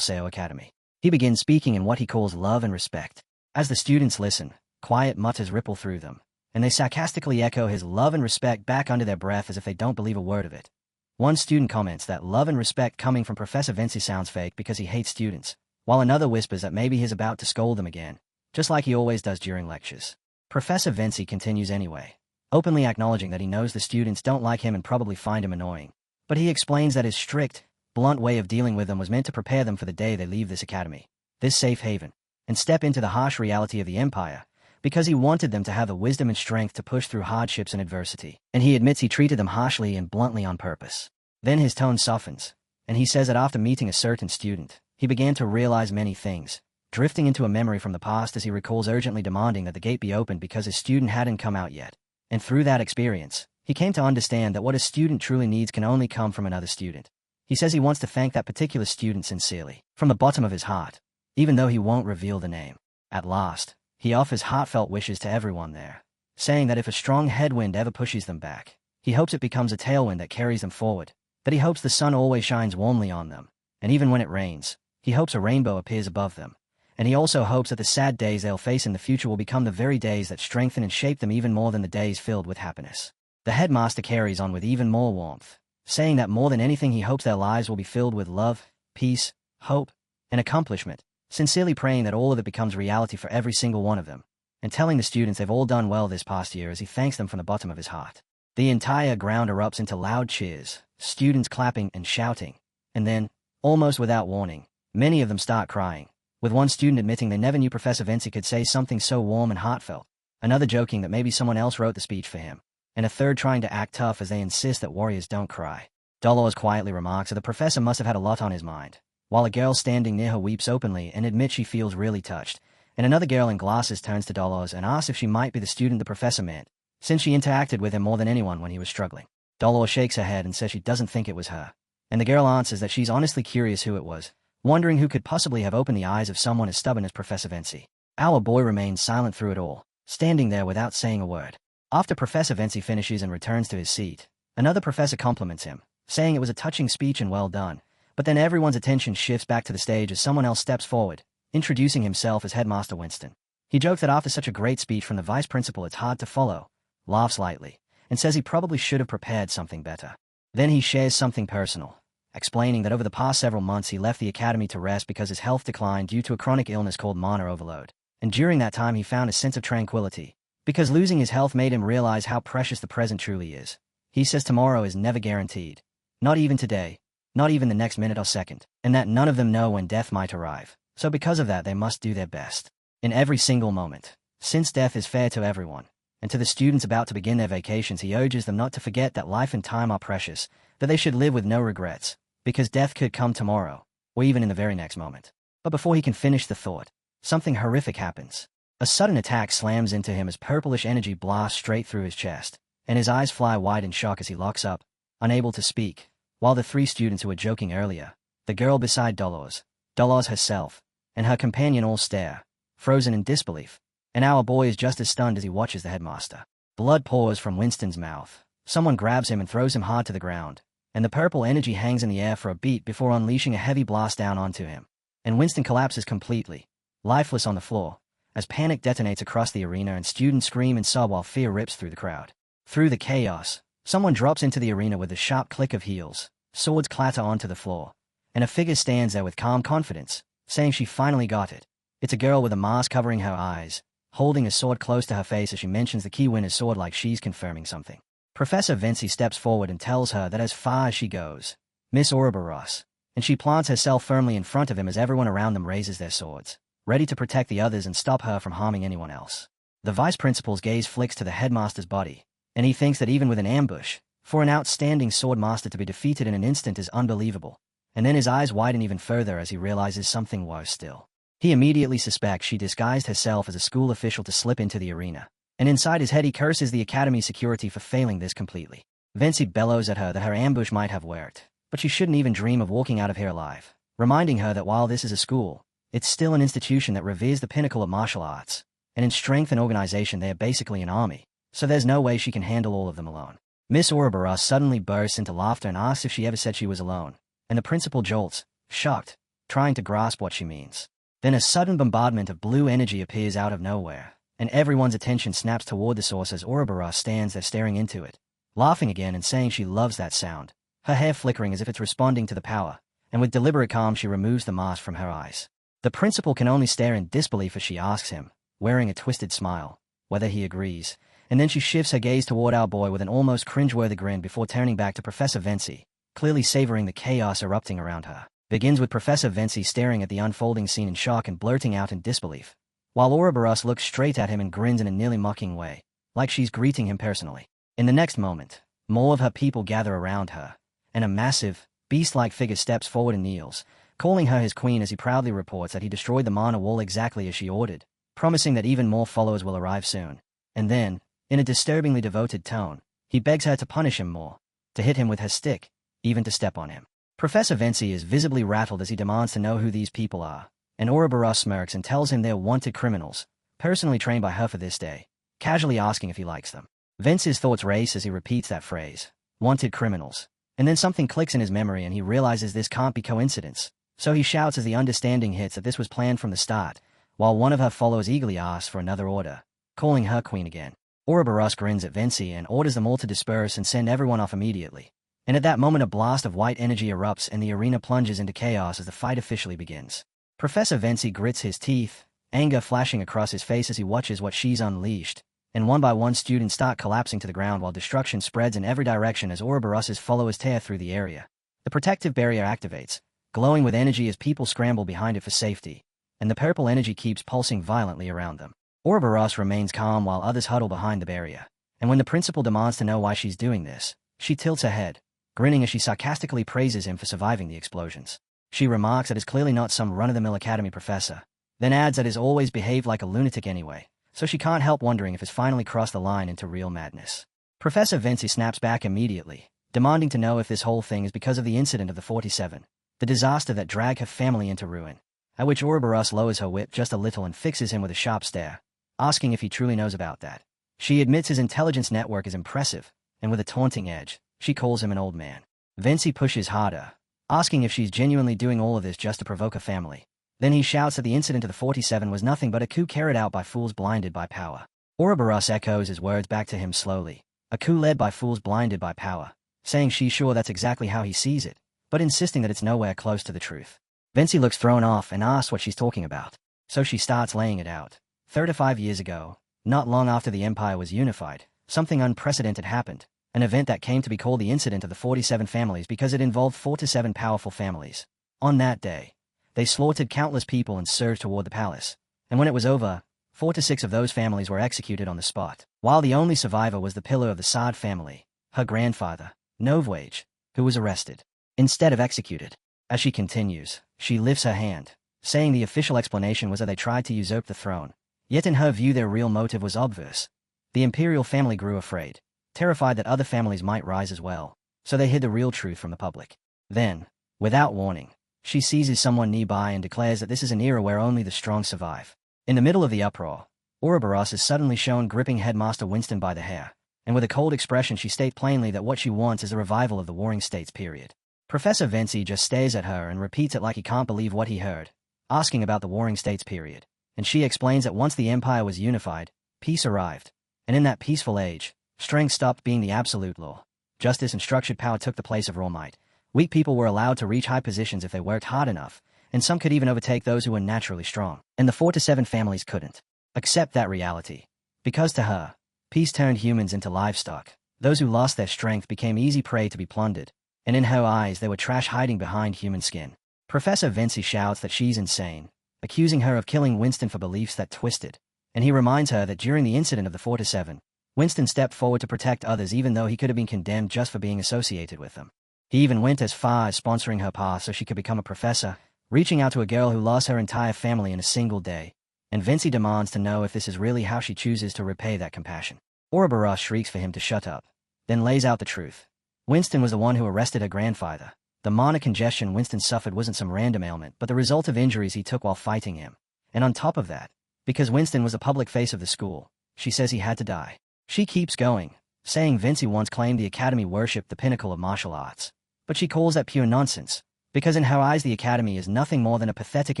Academy. He begins speaking in what he calls love and respect. As the students listen, quiet mutters ripple through them, and they sarcastically echo his love and respect back under their breath as if they don't believe a word of it. One student comments that love and respect coming from Professor Vinci sounds fake because he hates students, while another whispers that maybe he's about to scold them again, just like he always does during lectures. Professor Vinci continues anyway, openly acknowledging that he knows the students don't like him and probably find him annoying. But he explains that his strict, blunt way of dealing with them was meant to prepare them for the day they leave this academy, this safe haven, and step into the harsh reality of the Empire, because he wanted them to have the wisdom and strength to push through hardships and adversity. And he admits he treated them harshly and bluntly on purpose. Then his tone softens, and he says that after meeting a certain student, he began to realize many things, drifting into a memory from the past as he recalls urgently demanding that the gate be opened because his student hadn't come out yet. And through that experience, he came to understand that what a student truly needs can only come from another student. He says he wants to thank that particular student sincerely, from the bottom of his heart, even though he won't reveal the name. At last, he offers heartfelt wishes to everyone there, saying that if a strong headwind ever pushes them back, he hopes it becomes a tailwind that carries them forward, that he hopes the sun always shines warmly on them, and even when it rains, he hopes a rainbow appears above them, and he also hopes that the sad days they'll face in the future will become the very days that strengthen and shape them even more than the days filled with happiness. The headmaster carries on with even more warmth, saying that more than anything he hopes their lives will be filled with love, peace, hope, an accomplishment, sincerely praying that all of it becomes reality for every single one of them, and telling the students they've all done well this past year as he thanks them from the bottom of his heart. The entire ground erupts into loud cheers, students clapping and shouting, and then, almost without warning, many of them start crying, with one student admitting they never knew Professor Vinci could say something so warm and heartfelt, another joking that maybe someone else wrote the speech for him, and a third trying to act tough as they insist that warriors don't cry. Dolores quietly remarks that the professor must have had a lot on his mind, while a girl standing near her weeps openly and admits she feels really touched, and another girl in glasses turns to Dolores and asks if she might be the student the professor meant, since she interacted with him more than anyone when he was struggling. Dolores shakes her head and says she doesn't think it was her, and the girl answers that she's honestly curious who it was, wondering who could possibly have opened the eyes of someone as stubborn as Professor Vinci. Our boy remains silent through it all, standing there without saying a word. After Professor Vinci finishes and returns to his seat, another professor compliments him, saying it was a touching speech and well done, but then everyone's attention shifts back to the stage as someone else steps forward, introducing himself as Headmaster Winston. He jokes that after such a great speech from the vice principal it's hard to follow, laughs lightly, and says he probably should have prepared something better. Then he shares something personal, explaining that over the past several months he left the academy to rest because his health declined due to a chronic illness called mana overload, and during that time he found a sense of tranquility, because losing his health made him realize how precious the present truly is. He says tomorrow is never guaranteed, not even today, not even the next minute or second, and that none of them know when death might arrive, so because of that they must do their best in every single moment, since death is fair to everyone. And to the students about to begin their vacations he urges them not to forget that life and time are precious, that they should live with no regrets, because death could come tomorrow, or even in the very next moment. But before he can finish the thought, something horrific happens. A sudden attack slams into him as purplish energy blasts straight through his chest, and his eyes fly wide in shock as he locks up, unable to speak, while the three students who were joking earlier, the girl beside Dolores herself, and her companion all stare, frozen in disbelief, and our boy is just as stunned as he watches the headmaster. Blood pours from Winston's mouth. Someone grabs him and throws him hard to the ground, and the purple energy hangs in the air for a beat before unleashing a heavy blast down onto him. And Winston collapses completely, lifeless on the floor, as panic detonates across the arena and students scream and sob while fear rips through the crowd. Through the chaos, someone drops into the arena with a sharp click of heels, swords clatter onto the floor, and a figure stands there with calm confidence, saying she finally got it. It's a girl with a mask covering her eyes, holding a sword close to her face as she mentions the key winner's sword like she's confirming something. Professor Vinci steps forward and tells her that as far as she goes, Miss Ouroboros, and she plants herself firmly in front of him as everyone around them raises their swords, ready to protect the others and stop her from harming anyone else. The vice principal's gaze flicks to the headmaster's body, and he thinks that even with an ambush, for an outstanding sword master to be defeated in an instant is unbelievable, and then his eyes widen even further as he realizes something worse still. He immediately suspects she disguised herself as a school official to slip into the arena, and inside his head he curses the academy's security for failing this completely. Vinci bellows at her that her ambush might have worked, but she shouldn't even dream of walking out of here alive, reminding her that while this is a school, it's still an institution that reveres the pinnacle of martial arts, and in strength and organization they are basically an army, so there's no way she can handle all of them alone. Miss Ouroboros suddenly bursts into laughter and asks if she ever said she was alone, and the principal jolts, shocked, trying to grasp what she means. Then a sudden bombardment of blue energy appears out of nowhere, and everyone's attention snaps toward the source as Ouroboros stands there staring into it, laughing again and saying she loves that sound, her hair flickering as if it's responding to the power, and with deliberate calm she removes the mask from her eyes. The principal can only stare in disbelief as she asks him, wearing a twisted smile, whether he agrees, and then she shifts her gaze toward our boy with an almost cringeworthy grin before turning back to Professor Vinci, clearly savoring the chaos erupting around her. Begins with Professor Vinci staring at the unfolding scene in shock and blurting out in disbelief, while Ouroboros looks straight at him and grins in a nearly mocking way, like she's greeting him personally. In the next moment, more of her people gather around her, and a massive, beast-like figure steps forward and kneels, calling her his queen as he proudly reports that he destroyed the mana wall exactly as she ordered, promising that even more followers will arrive soon. And then, in a disturbingly devoted tone, he begs her to punish him more, to hit him with her stick, even to step on him. Professor Vinci is visibly rattled as he demands to know who these people are, and Ouroboros smirks and tells him they're wanted criminals, personally trained by her for this day, casually asking if he likes them. Vince's thoughts race as he repeats that phrase, wanted criminals, and then something clicks in his memory and he realizes this can't be coincidence, so he shouts as the understanding hits that this was planned from the start, while one of her followers eagerly asks for another order, calling her queen again. Ouroboros grins at Vinci and orders them all to disperse and send everyone off immediately. And at that moment a blast of white energy erupts and the arena plunges into chaos as the fight officially begins. Professor Vinci grits his teeth, anger flashing across his face as he watches what she's unleashed, and one by one students start collapsing to the ground while destruction spreads in every direction as Ouroboros's followers tear through the area. The protective barrier activates, glowing with energy as people scramble behind it for safety, and the purple energy keeps pulsing violently around them. Ouroboros remains calm while others huddle behind the barrier, and when the principal demands to know why she's doing this, she tilts her head, grinning as she sarcastically praises him for surviving the explosions. She remarks that he's clearly not some run-of-the-mill academy professor, then adds that he's always behaved like a lunatic anyway, so she can't help wondering if he's finally crossed the line into real madness. Professor Vinci snaps back immediately, demanding to know if this whole thing is because of the incident of the 47, the disaster that dragged her family into ruin, at which Ouroboros lowers her whip just a little and fixes him with a sharp stare, asking if he truly knows about that. She admits his intelligence network is impressive, and with a taunting edge, she calls him an old man. Vinci pushes harder, asking if she's genuinely doing all of this just to provoke her family. Then he shouts that the incident of the 47 was nothing but a coup carried out by fools blinded by power. Ouroboros echoes his words back to him slowly, a coup led by fools blinded by power, saying she's sure that's exactly how he sees it, but insisting that it's nowhere close to the truth. Vinci looks thrown off and asks what she's talking about, so she starts laying it out. 35 years ago, not long after the Empire was unified, something unprecedented happened, an event that came to be called the Incident of the 47 Families because it involved 47 powerful families. On that day, they slaughtered countless people and surged toward the palace, and when it was over, 4 to 6 of those families were executed on the spot, while the only survivor was the pillar of the Saad family, her grandfather, Novwage, who was arrested, instead of executed. As she continues, she lifts her hand, saying the official explanation was that they tried to usurp the throne, yet in her view their real motive was obvious. The imperial family grew afraid, terrified that other families might rise as well, so they hid the real truth from the public. Then, without warning, she seizes someone nearby and declares that this is an era where only the strong survive. In the middle of the uproar, Ouroboros is suddenly shown gripping Headmaster Winston by the hair, and with a cold expression she states plainly that what she wants is a revival of the Warring States period. Professor Vinci just stares at her and repeats it like he can't believe what he heard, asking about the Warring States period, and she explains that once the Empire was unified, peace arrived, and in that peaceful age, strength stopped being the absolute law. Justice and structured power took the place of raw might. Weak people were allowed to reach high positions if they worked hard enough, and some could even overtake those who were naturally strong. And the 4 to 7 families couldn't accept that reality, because to her, peace turned humans into livestock. Those who lost their strength became easy prey to be plundered, and in her eyes they were trash hiding behind human skin. Professor Vinci shouts that she's insane, accusing her of killing Winston for beliefs that twisted, and he reminds her that during the incident of the 4 to 7, Winston stepped forward to protect others even though he could have been condemned just for being associated with them. He even went as far as sponsoring her path so she could become a professor, reaching out to a girl who lost her entire family in a single day, and Vinci demands to know if this is really how she chooses to repay that compassion. Ouroboros shrieks for him to shut up, then lays out the truth. Winston was the one who arrested her grandfather. The minor congestion Winston suffered wasn't some random ailment, but the result of injuries he took while fighting him. And on top of that, because Winston was the public face of the school, she says he had to die. She keeps going, saying Vinci once claimed the Academy worshipped the pinnacle of martial arts. But she calls that pure nonsense, because in her eyes the Academy is nothing more than a pathetic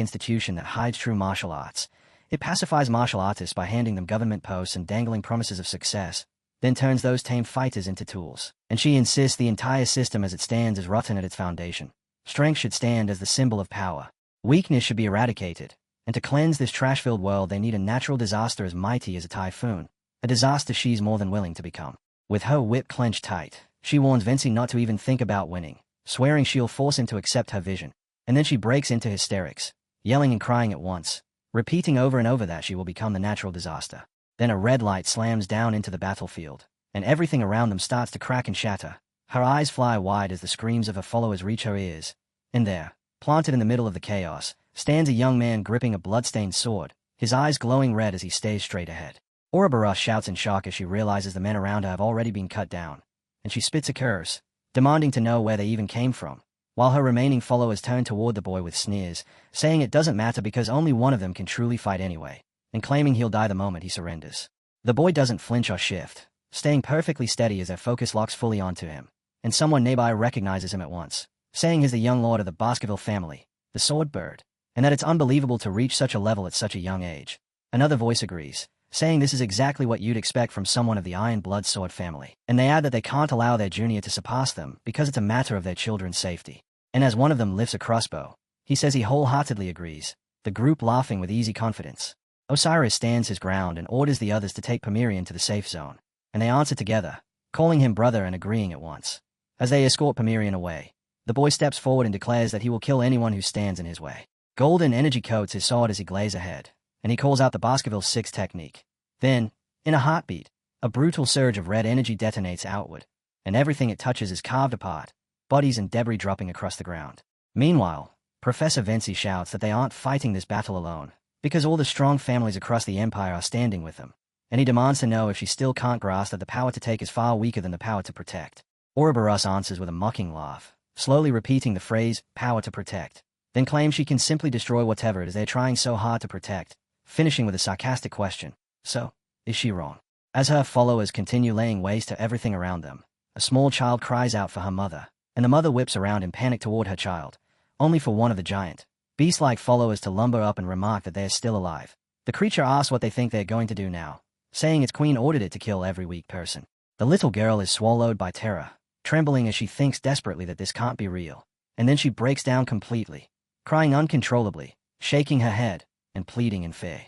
institution that hides true martial arts. It pacifies martial artists by handing them government posts and dangling promises of success, then turns those tame fighters into tools. And she insists the entire system as it stands is rotten at its foundation. Strength should stand as the symbol of power. Weakness should be eradicated, and to cleanse this trash-filled world they need a natural disaster as mighty as a typhoon, a disaster she's more than willing to become. With her whip clenched tight, she warns Vinci not to even think about winning, swearing she'll force him to accept her vision. And then she breaks into hysterics, yelling and crying at once, repeating over and over that she will become the natural disaster. Then a red light slams down into the battlefield, and everything around them starts to crack and shatter. Her eyes fly wide as the screams of her followers reach her ears. And there, planted in the middle of the chaos, stands a young man gripping a blood-stained sword, his eyes glowing red as he stays straight ahead. Ouroboros shouts in shock as she realizes the men around her have already been cut down, and she spits a curse, demanding to know where they even came from, while her remaining followers turn toward the boy with sneers, saying it doesn't matter because only one of them can truly fight anyway, and claiming he'll die the moment he surrenders. The boy doesn't flinch or shift, staying perfectly steady as their focus locks fully onto him, and someone nearby recognizes him at once, saying he's the young lord of the Baskerville family, the Sword Bird, and that it's unbelievable to reach such a level at such a young age. Another voice agrees, saying this is exactly what you'd expect from someone of the Iron Blood Sword family, and they add that they can't allow their junior to surpass them because it's a matter of their children's safety. And as one of them lifts a crossbow, he says he wholeheartedly agrees, the group laughing with easy confidence. Osiris stands his ground and orders the others to take Pomerian to the safe zone, and they answer together, calling him brother and agreeing at once. As they escort Pomerian away, the boy steps forward and declares that he will kill anyone who stands in his way. Golden energy coats his sword as he glazes ahead, and he calls out the Baskerville 6 technique. Then, in a heartbeat, a brutal surge of red energy detonates outward, and everything it touches is carved apart, bodies and debris dropping across the ground. Meanwhile, Professor Vinci shouts that they aren't fighting this battle alone, because all the strong families across the empire are standing with them, and he demands to know if she still can't grasp that the power to take is far weaker than the power to protect. Ouroboros answers with a mocking laugh, slowly repeating the phrase, power to protect, then claims she can simply destroy whatever it is they're trying so hard to protect, finishing with a sarcastic question. So, is she wrong? As her followers continue laying waste to everything around them, a small child cries out for her mother, and the mother whips around in panic toward her child, only for one of the giant, beast-like followers to lumber up and remark that they are still alive. The creature asks what they think they're going to do now, saying its queen ordered it to kill every weak person. The little girl is swallowed by terror, trembling as she thinks desperately that this can't be real, and then she breaks down completely, crying uncontrollably, shaking her head, and pleading in fear.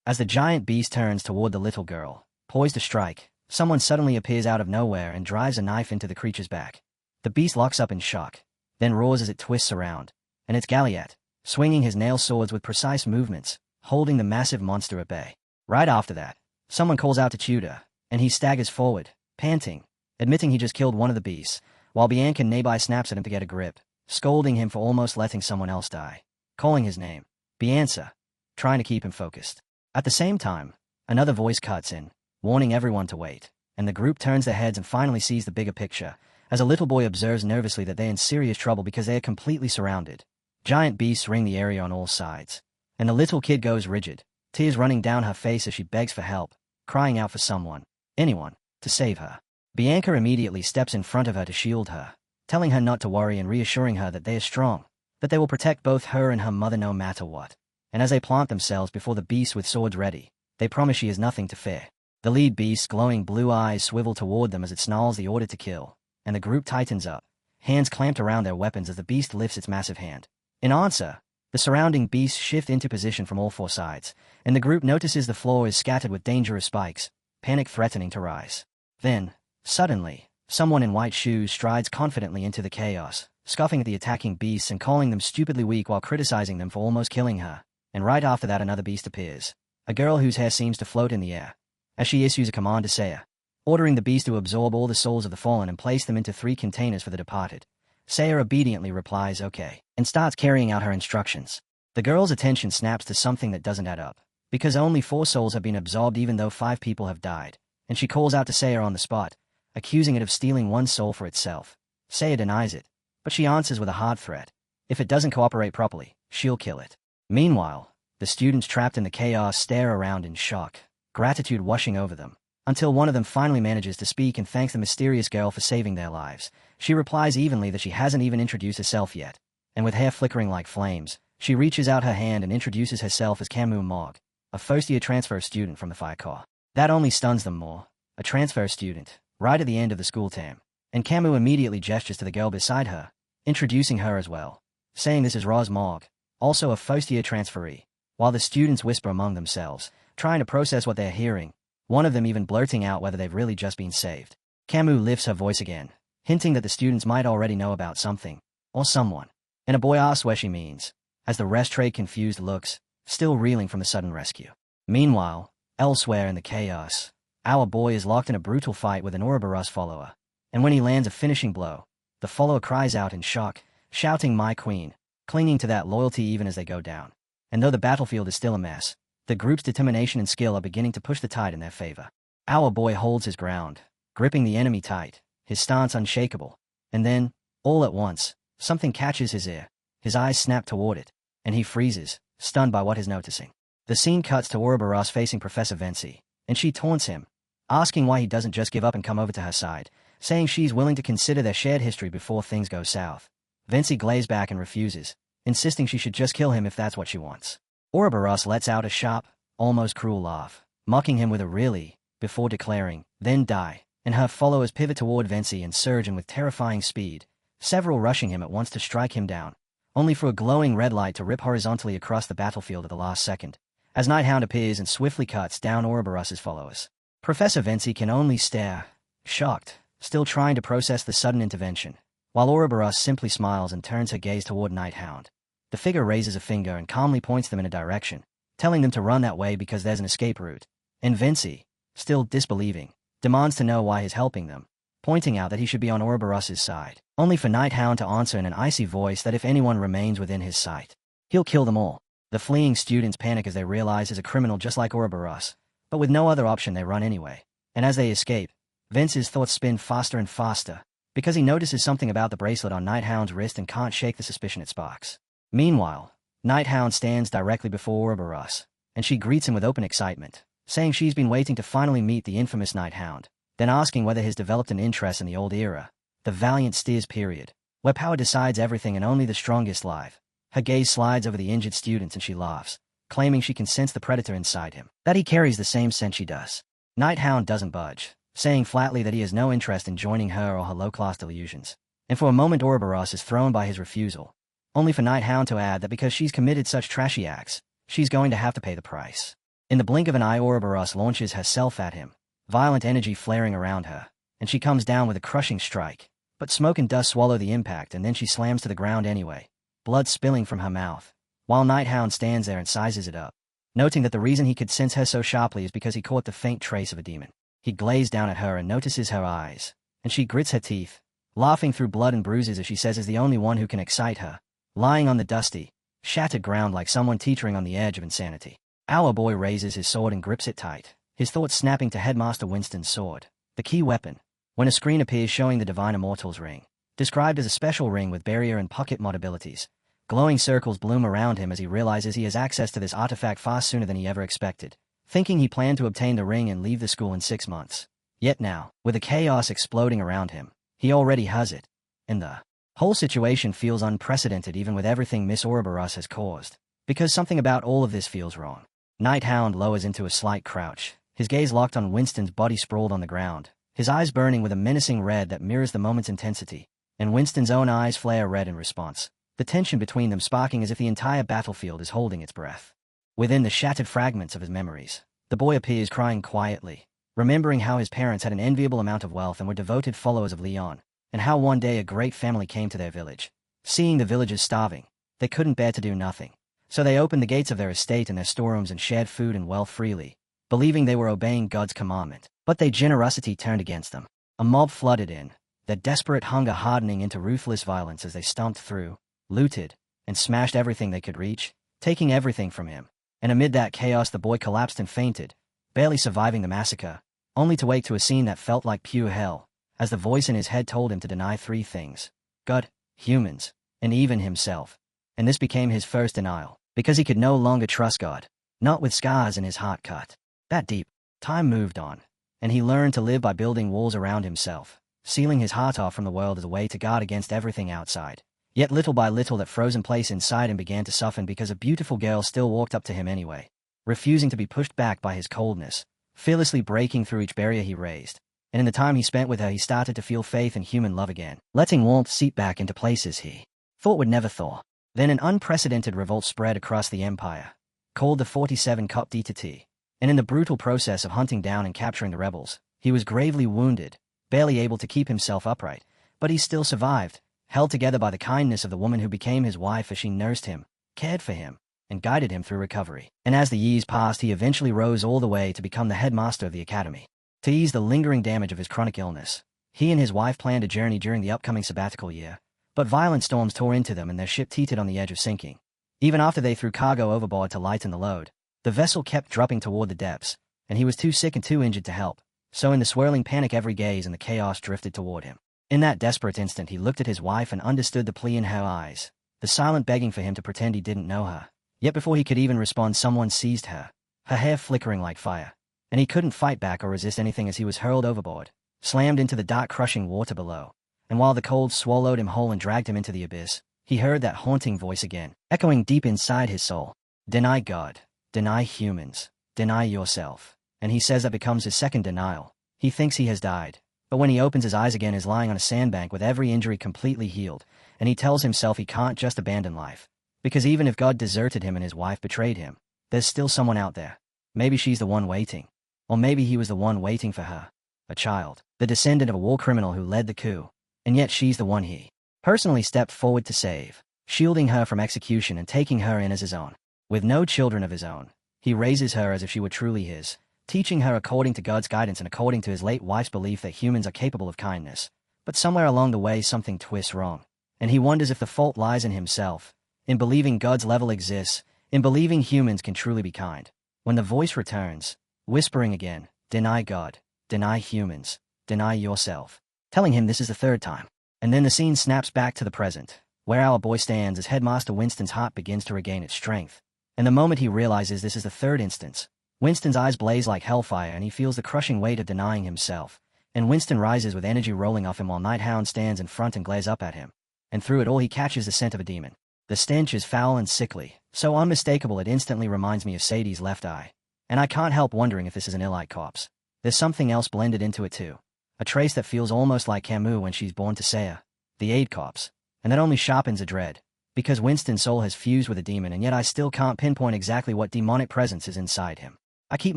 As the giant beast turns toward the little girl, poised to strike, someone suddenly appears out of nowhere and drives a knife into the creature's back. The beast locks up in shock, then roars as it twists around, and it's Galliette, swinging his nail swords with precise movements, holding the massive monster at bay. Right after that, someone calls out to Tudor, and he staggers forward, panting, admitting he just killed one of the beasts, while Bianca nearby snaps at him to get a grip, scolding him for almost letting someone else die, calling his name, Bianca, trying to keep him focused. At the same time, another voice cuts in, warning everyone to wait, and the group turns their heads and finally sees the bigger picture, as a little boy observes nervously that they're in serious trouble because they are completely surrounded. Giant beasts ring the area on all sides, and the little kid goes rigid, tears running down her face as she begs for help, crying out for someone, anyone, to save her. Bianca immediately steps in front of her to shield her, telling her not to worry and reassuring her that they are strong, that they will protect both her and her mother no matter what. And as they plant themselves before the beast with swords ready, they promise she has nothing to fear. The lead beast's glowing blue eyes swivel toward them as it snarls the order to kill, and the group tightens up, hands clamped around their weapons as the beast lifts its massive hand. In answer, the surrounding beasts shift into position from all four sides, and the group notices the floor is scattered with dangerous spikes, panic threatening to rise. Then, suddenly, someone in white shoes strides confidently into the chaos, scoffing at the attacking beasts and calling them stupidly weak while criticizing them for almost killing her. And right after that another beast appears, a girl whose hair seems to float in the air, as she issues a command to Saya, ordering the beast to absorb all the souls of the fallen and place them into 3 containers for the departed. Saya obediently replies okay, and starts carrying out her instructions. The girl's attention snaps to something that doesn't add up, because only 4 souls have been absorbed even though 5 people have died, and she calls out to Saya on the spot, accusing it of stealing 1 soul for itself. Saya denies it, but she answers with a hard threat. If it doesn't cooperate properly, she'll kill it. Meanwhile, the students trapped in the chaos stare around in shock, gratitude washing over them, until one of them finally manages to speak and thanks the mysterious girl for saving their lives. She replies evenly that she hasn't even introduced herself yet, and with hair flickering like flames, she reaches out her hand and introduces herself as Camus Mogg, a first-year transfer student from the Fire Corps. That only stuns them more, a transfer student, right at the end of the school term, and Camus immediately gestures to the girl beside her, introducing her as well, saying this is Roz Mogg, also a first-year transferee, while the students whisper among themselves, trying to process what they're hearing, one of them even blurting out whether they've really just been saved. Camus lifts her voice again, hinting that the students might already know about something, or someone, and a boy asks where she means, as the rest trade confused looks, still reeling from the sudden rescue. Meanwhile, elsewhere in the chaos, our boy is locked in a brutal fight with an Ouroboros follower, and when he lands a finishing blow, the follower cries out in shock, shouting "My queen," clinging to that loyalty even as they go down. And though the battlefield is still a mess, the group's determination and skill are beginning to push the tide in their favor. Our boy holds his ground, gripping the enemy tight, his stance unshakable, and then, all at once, something catches his ear, his eyes snap toward it, and he freezes, stunned by what he's noticing. The scene cuts to Ouroboros facing Professor Vinci, and she taunts him, asking why he doesn't just give up and come over to her side, saying she's willing to consider their shared history before things go south. Vinci glares back and refuses, insisting she should just kill him if that's what she wants. Ouroboros lets out a sharp, almost cruel laugh, mocking him with a "really," before declaring, "Then die," and her followers pivot toward Vinci and surge in with terrifying speed, several rushing him at once to strike him down, only for a glowing red light to rip horizontally across the battlefield at the last second, as Nighthound appears and swiftly cuts down Ouroboros's followers. Professor Vinci can only stare, shocked, still trying to process the sudden intervention, while Ouroboros simply smiles and turns her gaze toward Nighthound. The figure raises a finger and calmly points them in a direction, telling them to run that way because there's an escape route. And Vinci, still disbelieving, demands to know why he's helping them, pointing out that he should be on Ouroboros's side, only for Nighthound to answer in an icy voice that if anyone remains within his sight, he'll kill them all. The fleeing students panic as they realize he's a criminal just like Ouroboros, but with no other option they run anyway. And as they escape, Vince's thoughts spin faster and faster, because he notices something about the bracelet on Nighthound's wrist and can't shake the suspicion it sparks. Meanwhile, Nighthound stands directly before Ouroboros, and she greets him with open excitement, saying she's been waiting to finally meet the infamous Nighthound, then asking whether he's developed an interest in the old era, the valiant steers period, where power decides everything and only the strongest live. Her gaze slides over the injured students and she laughs, claiming she can sense the predator inside him, that he carries the same scent she does. Nighthound doesn't budge, saying flatly that he has no interest in joining her or her low-class delusions. And for a moment Ouroboros is thrown by his refusal, only for Nighthound to add that because she's committed such trashy acts, she's going to have to pay the price. In the blink of an eye Ouroboros launches herself at him, violent energy flaring around her, and she comes down with a crushing strike. But smoke and dust swallow the impact and then she slams to the ground anyway, blood spilling from her mouth, while Nighthound stands there and sizes it up, noting that the reason he could sense her so sharply is because he caught the faint trace of a demon. He glazes down at her and notices her eyes, and she grits her teeth, laughing through blood and bruises as she says is the only one who can excite her, lying on the dusty, shattered ground like someone teetering on the edge of insanity. Our boy raises his sword and grips it tight, his thoughts snapping to Headmaster Winston's sword, the key weapon, when a screen appears showing the Divine Immortal's ring, described as a special ring with barrier and pocket mod abilities. Glowing circles bloom around him as he realizes he has access to this artifact far sooner than he ever expected, thinking he planned to obtain the ring and leave the school in 6 months. Yet now, with the chaos exploding around him, he already has it, and the whole situation feels unprecedented even with everything Miss Ouroboros has caused, because something about all of this feels wrong. Nighthound lowers into a slight crouch, his gaze locked on Winston's body sprawled on the ground, his eyes burning with a menacing red that mirrors the moment's intensity, and Winston's own eyes flare red in response, the tension between them sparking as if the entire battlefield is holding its breath. Within the shattered fragments of his memories, the boy appears crying quietly, remembering how his parents had an enviable amount of wealth and were devoted followers of Leon, and how one day a great family came to their village. Seeing the villagers starving, they couldn't bear to do nothing, so they opened the gates of their estate and their storerooms and shared food and wealth freely, believing they were obeying God's commandment. But their generosity turned against them. A mob flooded in, their desperate hunger hardening into ruthless violence as they stomped through, looted, and smashed everything they could reach, taking everything from him. And amid that chaos the boy collapsed and fainted, barely surviving the massacre, only to wake to a scene that felt like pure hell, as the voice in his head told him to deny 3 things: God, humans, and even himself. And this became his first denial, because he could no longer trust God, not with scars and his heart cut that deep. Time moved on, and he learned to live by building walls around himself, sealing his heart off from the world as a way to guard against everything outside. Yet little by little that frozen place inside him began to soften because a beautiful girl still walked up to him anyway, refusing to be pushed back by his coldness, fearlessly breaking through each barrier he raised. And in the time he spent with her he started to feel faith and human love again, letting warmth seep back into places he thought would never thaw. Then an unprecedented revolt spread across the empire, called the 47 Cop DT, and in the brutal process of hunting down and capturing the rebels, he was gravely wounded, barely able to keep himself upright, but he still survived, held together by the kindness of the woman who became his wife as she nursed him, cared for him, and guided him through recovery. And as the years passed he eventually rose all the way to become the headmaster of the academy. To ease the lingering damage of his chronic illness, he and his wife planned a journey during the upcoming sabbatical year, but violent storms tore into them and their ship teetered on the edge of sinking. Even after they threw cargo overboard to lighten the load, the vessel kept dropping toward the depths, and he was too sick and too injured to help, so in the swirling panic every gaze and the chaos drifted toward him. In that desperate instant he looked at his wife and understood the plea in her eyes, the silent begging for him to pretend he didn't know her. Yet before he could even respond someone seized her, her hair flickering like fire, and he couldn't fight back or resist anything as he was hurled overboard, slammed into the dark crushing water below, and while the cold swallowed him whole and dragged him into the abyss, he heard that haunting voice again, echoing deep inside his soul. Deny God, deny humans, deny yourself. And he says that becomes his second denial. He thinks he has died, But when he opens his eyes again, is lying on a sandbank with every injury completely healed, and he tells himself he can't just abandon life. Because even if God deserted him and his wife betrayed him, there's still someone out there. Maybe she's the one waiting. Or maybe he was the one waiting for her. A child, the descendant of a war criminal who led the coup. And yet she's the one he personally stepped forward to save, shielding her from execution and taking her in as his own. With no children of his own, he raises her as if she were truly his, teaching her according to God's guidance and according to his late wife's belief that humans are capable of kindness. But somewhere along the way something twists wrong. And he wonders if the fault lies in himself, in believing God's level exists, in believing humans can truly be kind. When the voice returns, whispering again, deny God, deny humans, deny yourself, telling him this is the third time. And then the scene snaps back to the present, where our boy stands as Headmaster Winston's heart begins to regain its strength. And the moment he realizes this is the third instance, Winston's eyes blaze like hellfire and he feels the crushing weight of denying himself. And Winston rises with energy rolling off him while Hound stands in front and glares up at him. And through it all he catches the scent of a demon. The stench is foul and sickly, so unmistakable it instantly reminds me of Sadie's left eye. And I can't help wondering if this is an Elite corpse. There's something else blended into it too. A trace that feels almost like Camus when she's born to Saya, the aid corpse. And that only sharpens a dread. Because Winston's soul has fused with a demon and yet I still can't pinpoint exactly what demonic presence is inside him. I keep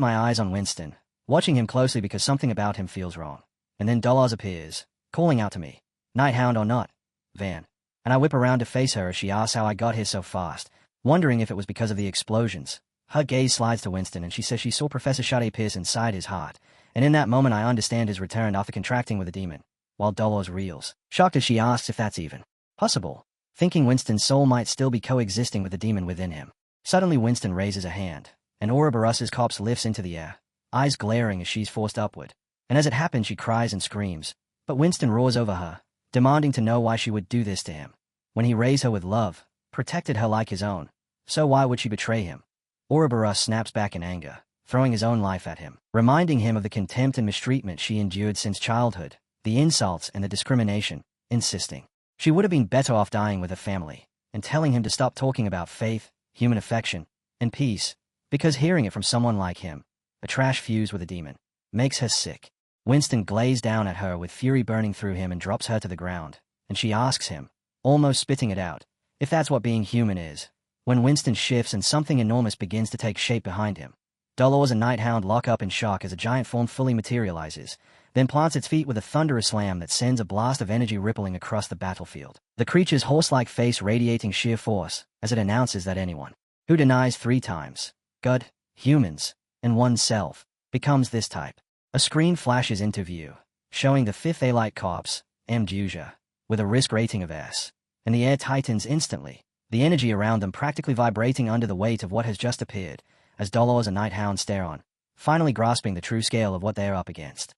my eyes on Winston, watching him closely because something about him feels wrong. And then Dolores appears, calling out to me, Hound or not, Van. And I whip around to face her as she asks how I got here so fast, wondering if it was because of the explosions. Her gaze slides to Winston and she says she saw Professor Sade pierce inside his heart, and in that moment I understand his return after contracting with a demon, while Dolores reels, shocked as she asks if that's even possible, thinking Winston's soul might still be coexisting with the demon within him. Suddenly Winston raises a hand, and Ouroboros' corpse lifts into the air, eyes glaring as she's forced upward. And as it happens she cries and screams, but Winston roars over her, demanding to know why she would do this to him. When he raised her with love, protected her like his own, so why would she betray him? Ouroboros snaps back in anger, throwing his own life at him, reminding him of the contempt and mistreatment she endured since childhood, the insults and the discrimination, insisting she would have been better off dying with her family, and telling him to stop talking about faith, human affection, and peace, because hearing it from someone like him, a trash fused with a demon, makes her sick. Winston glazes down at her with fury burning through him and drops her to the ground, and she asks him, almost spitting it out, if that's what being human is. When Winston shifts and something enormous begins to take shape behind him, Dolores and Hound lock up in shock as a giant form fully materializes, then plants its feet with a thunderous slam that sends a blast of energy rippling across the battlefield. The creature's horse-like face radiating sheer force as it announces that anyone who denies 3 times God, humans, and oneself becomes this type. A screen flashes into view, showing the 5th Elite corpse, Mjuja, with a risk rating of S, and the air tightens instantly, the energy around them practically vibrating under the weight of what has just appeared, as Dolores and Hound stare on, finally grasping the true scale of what they are up against.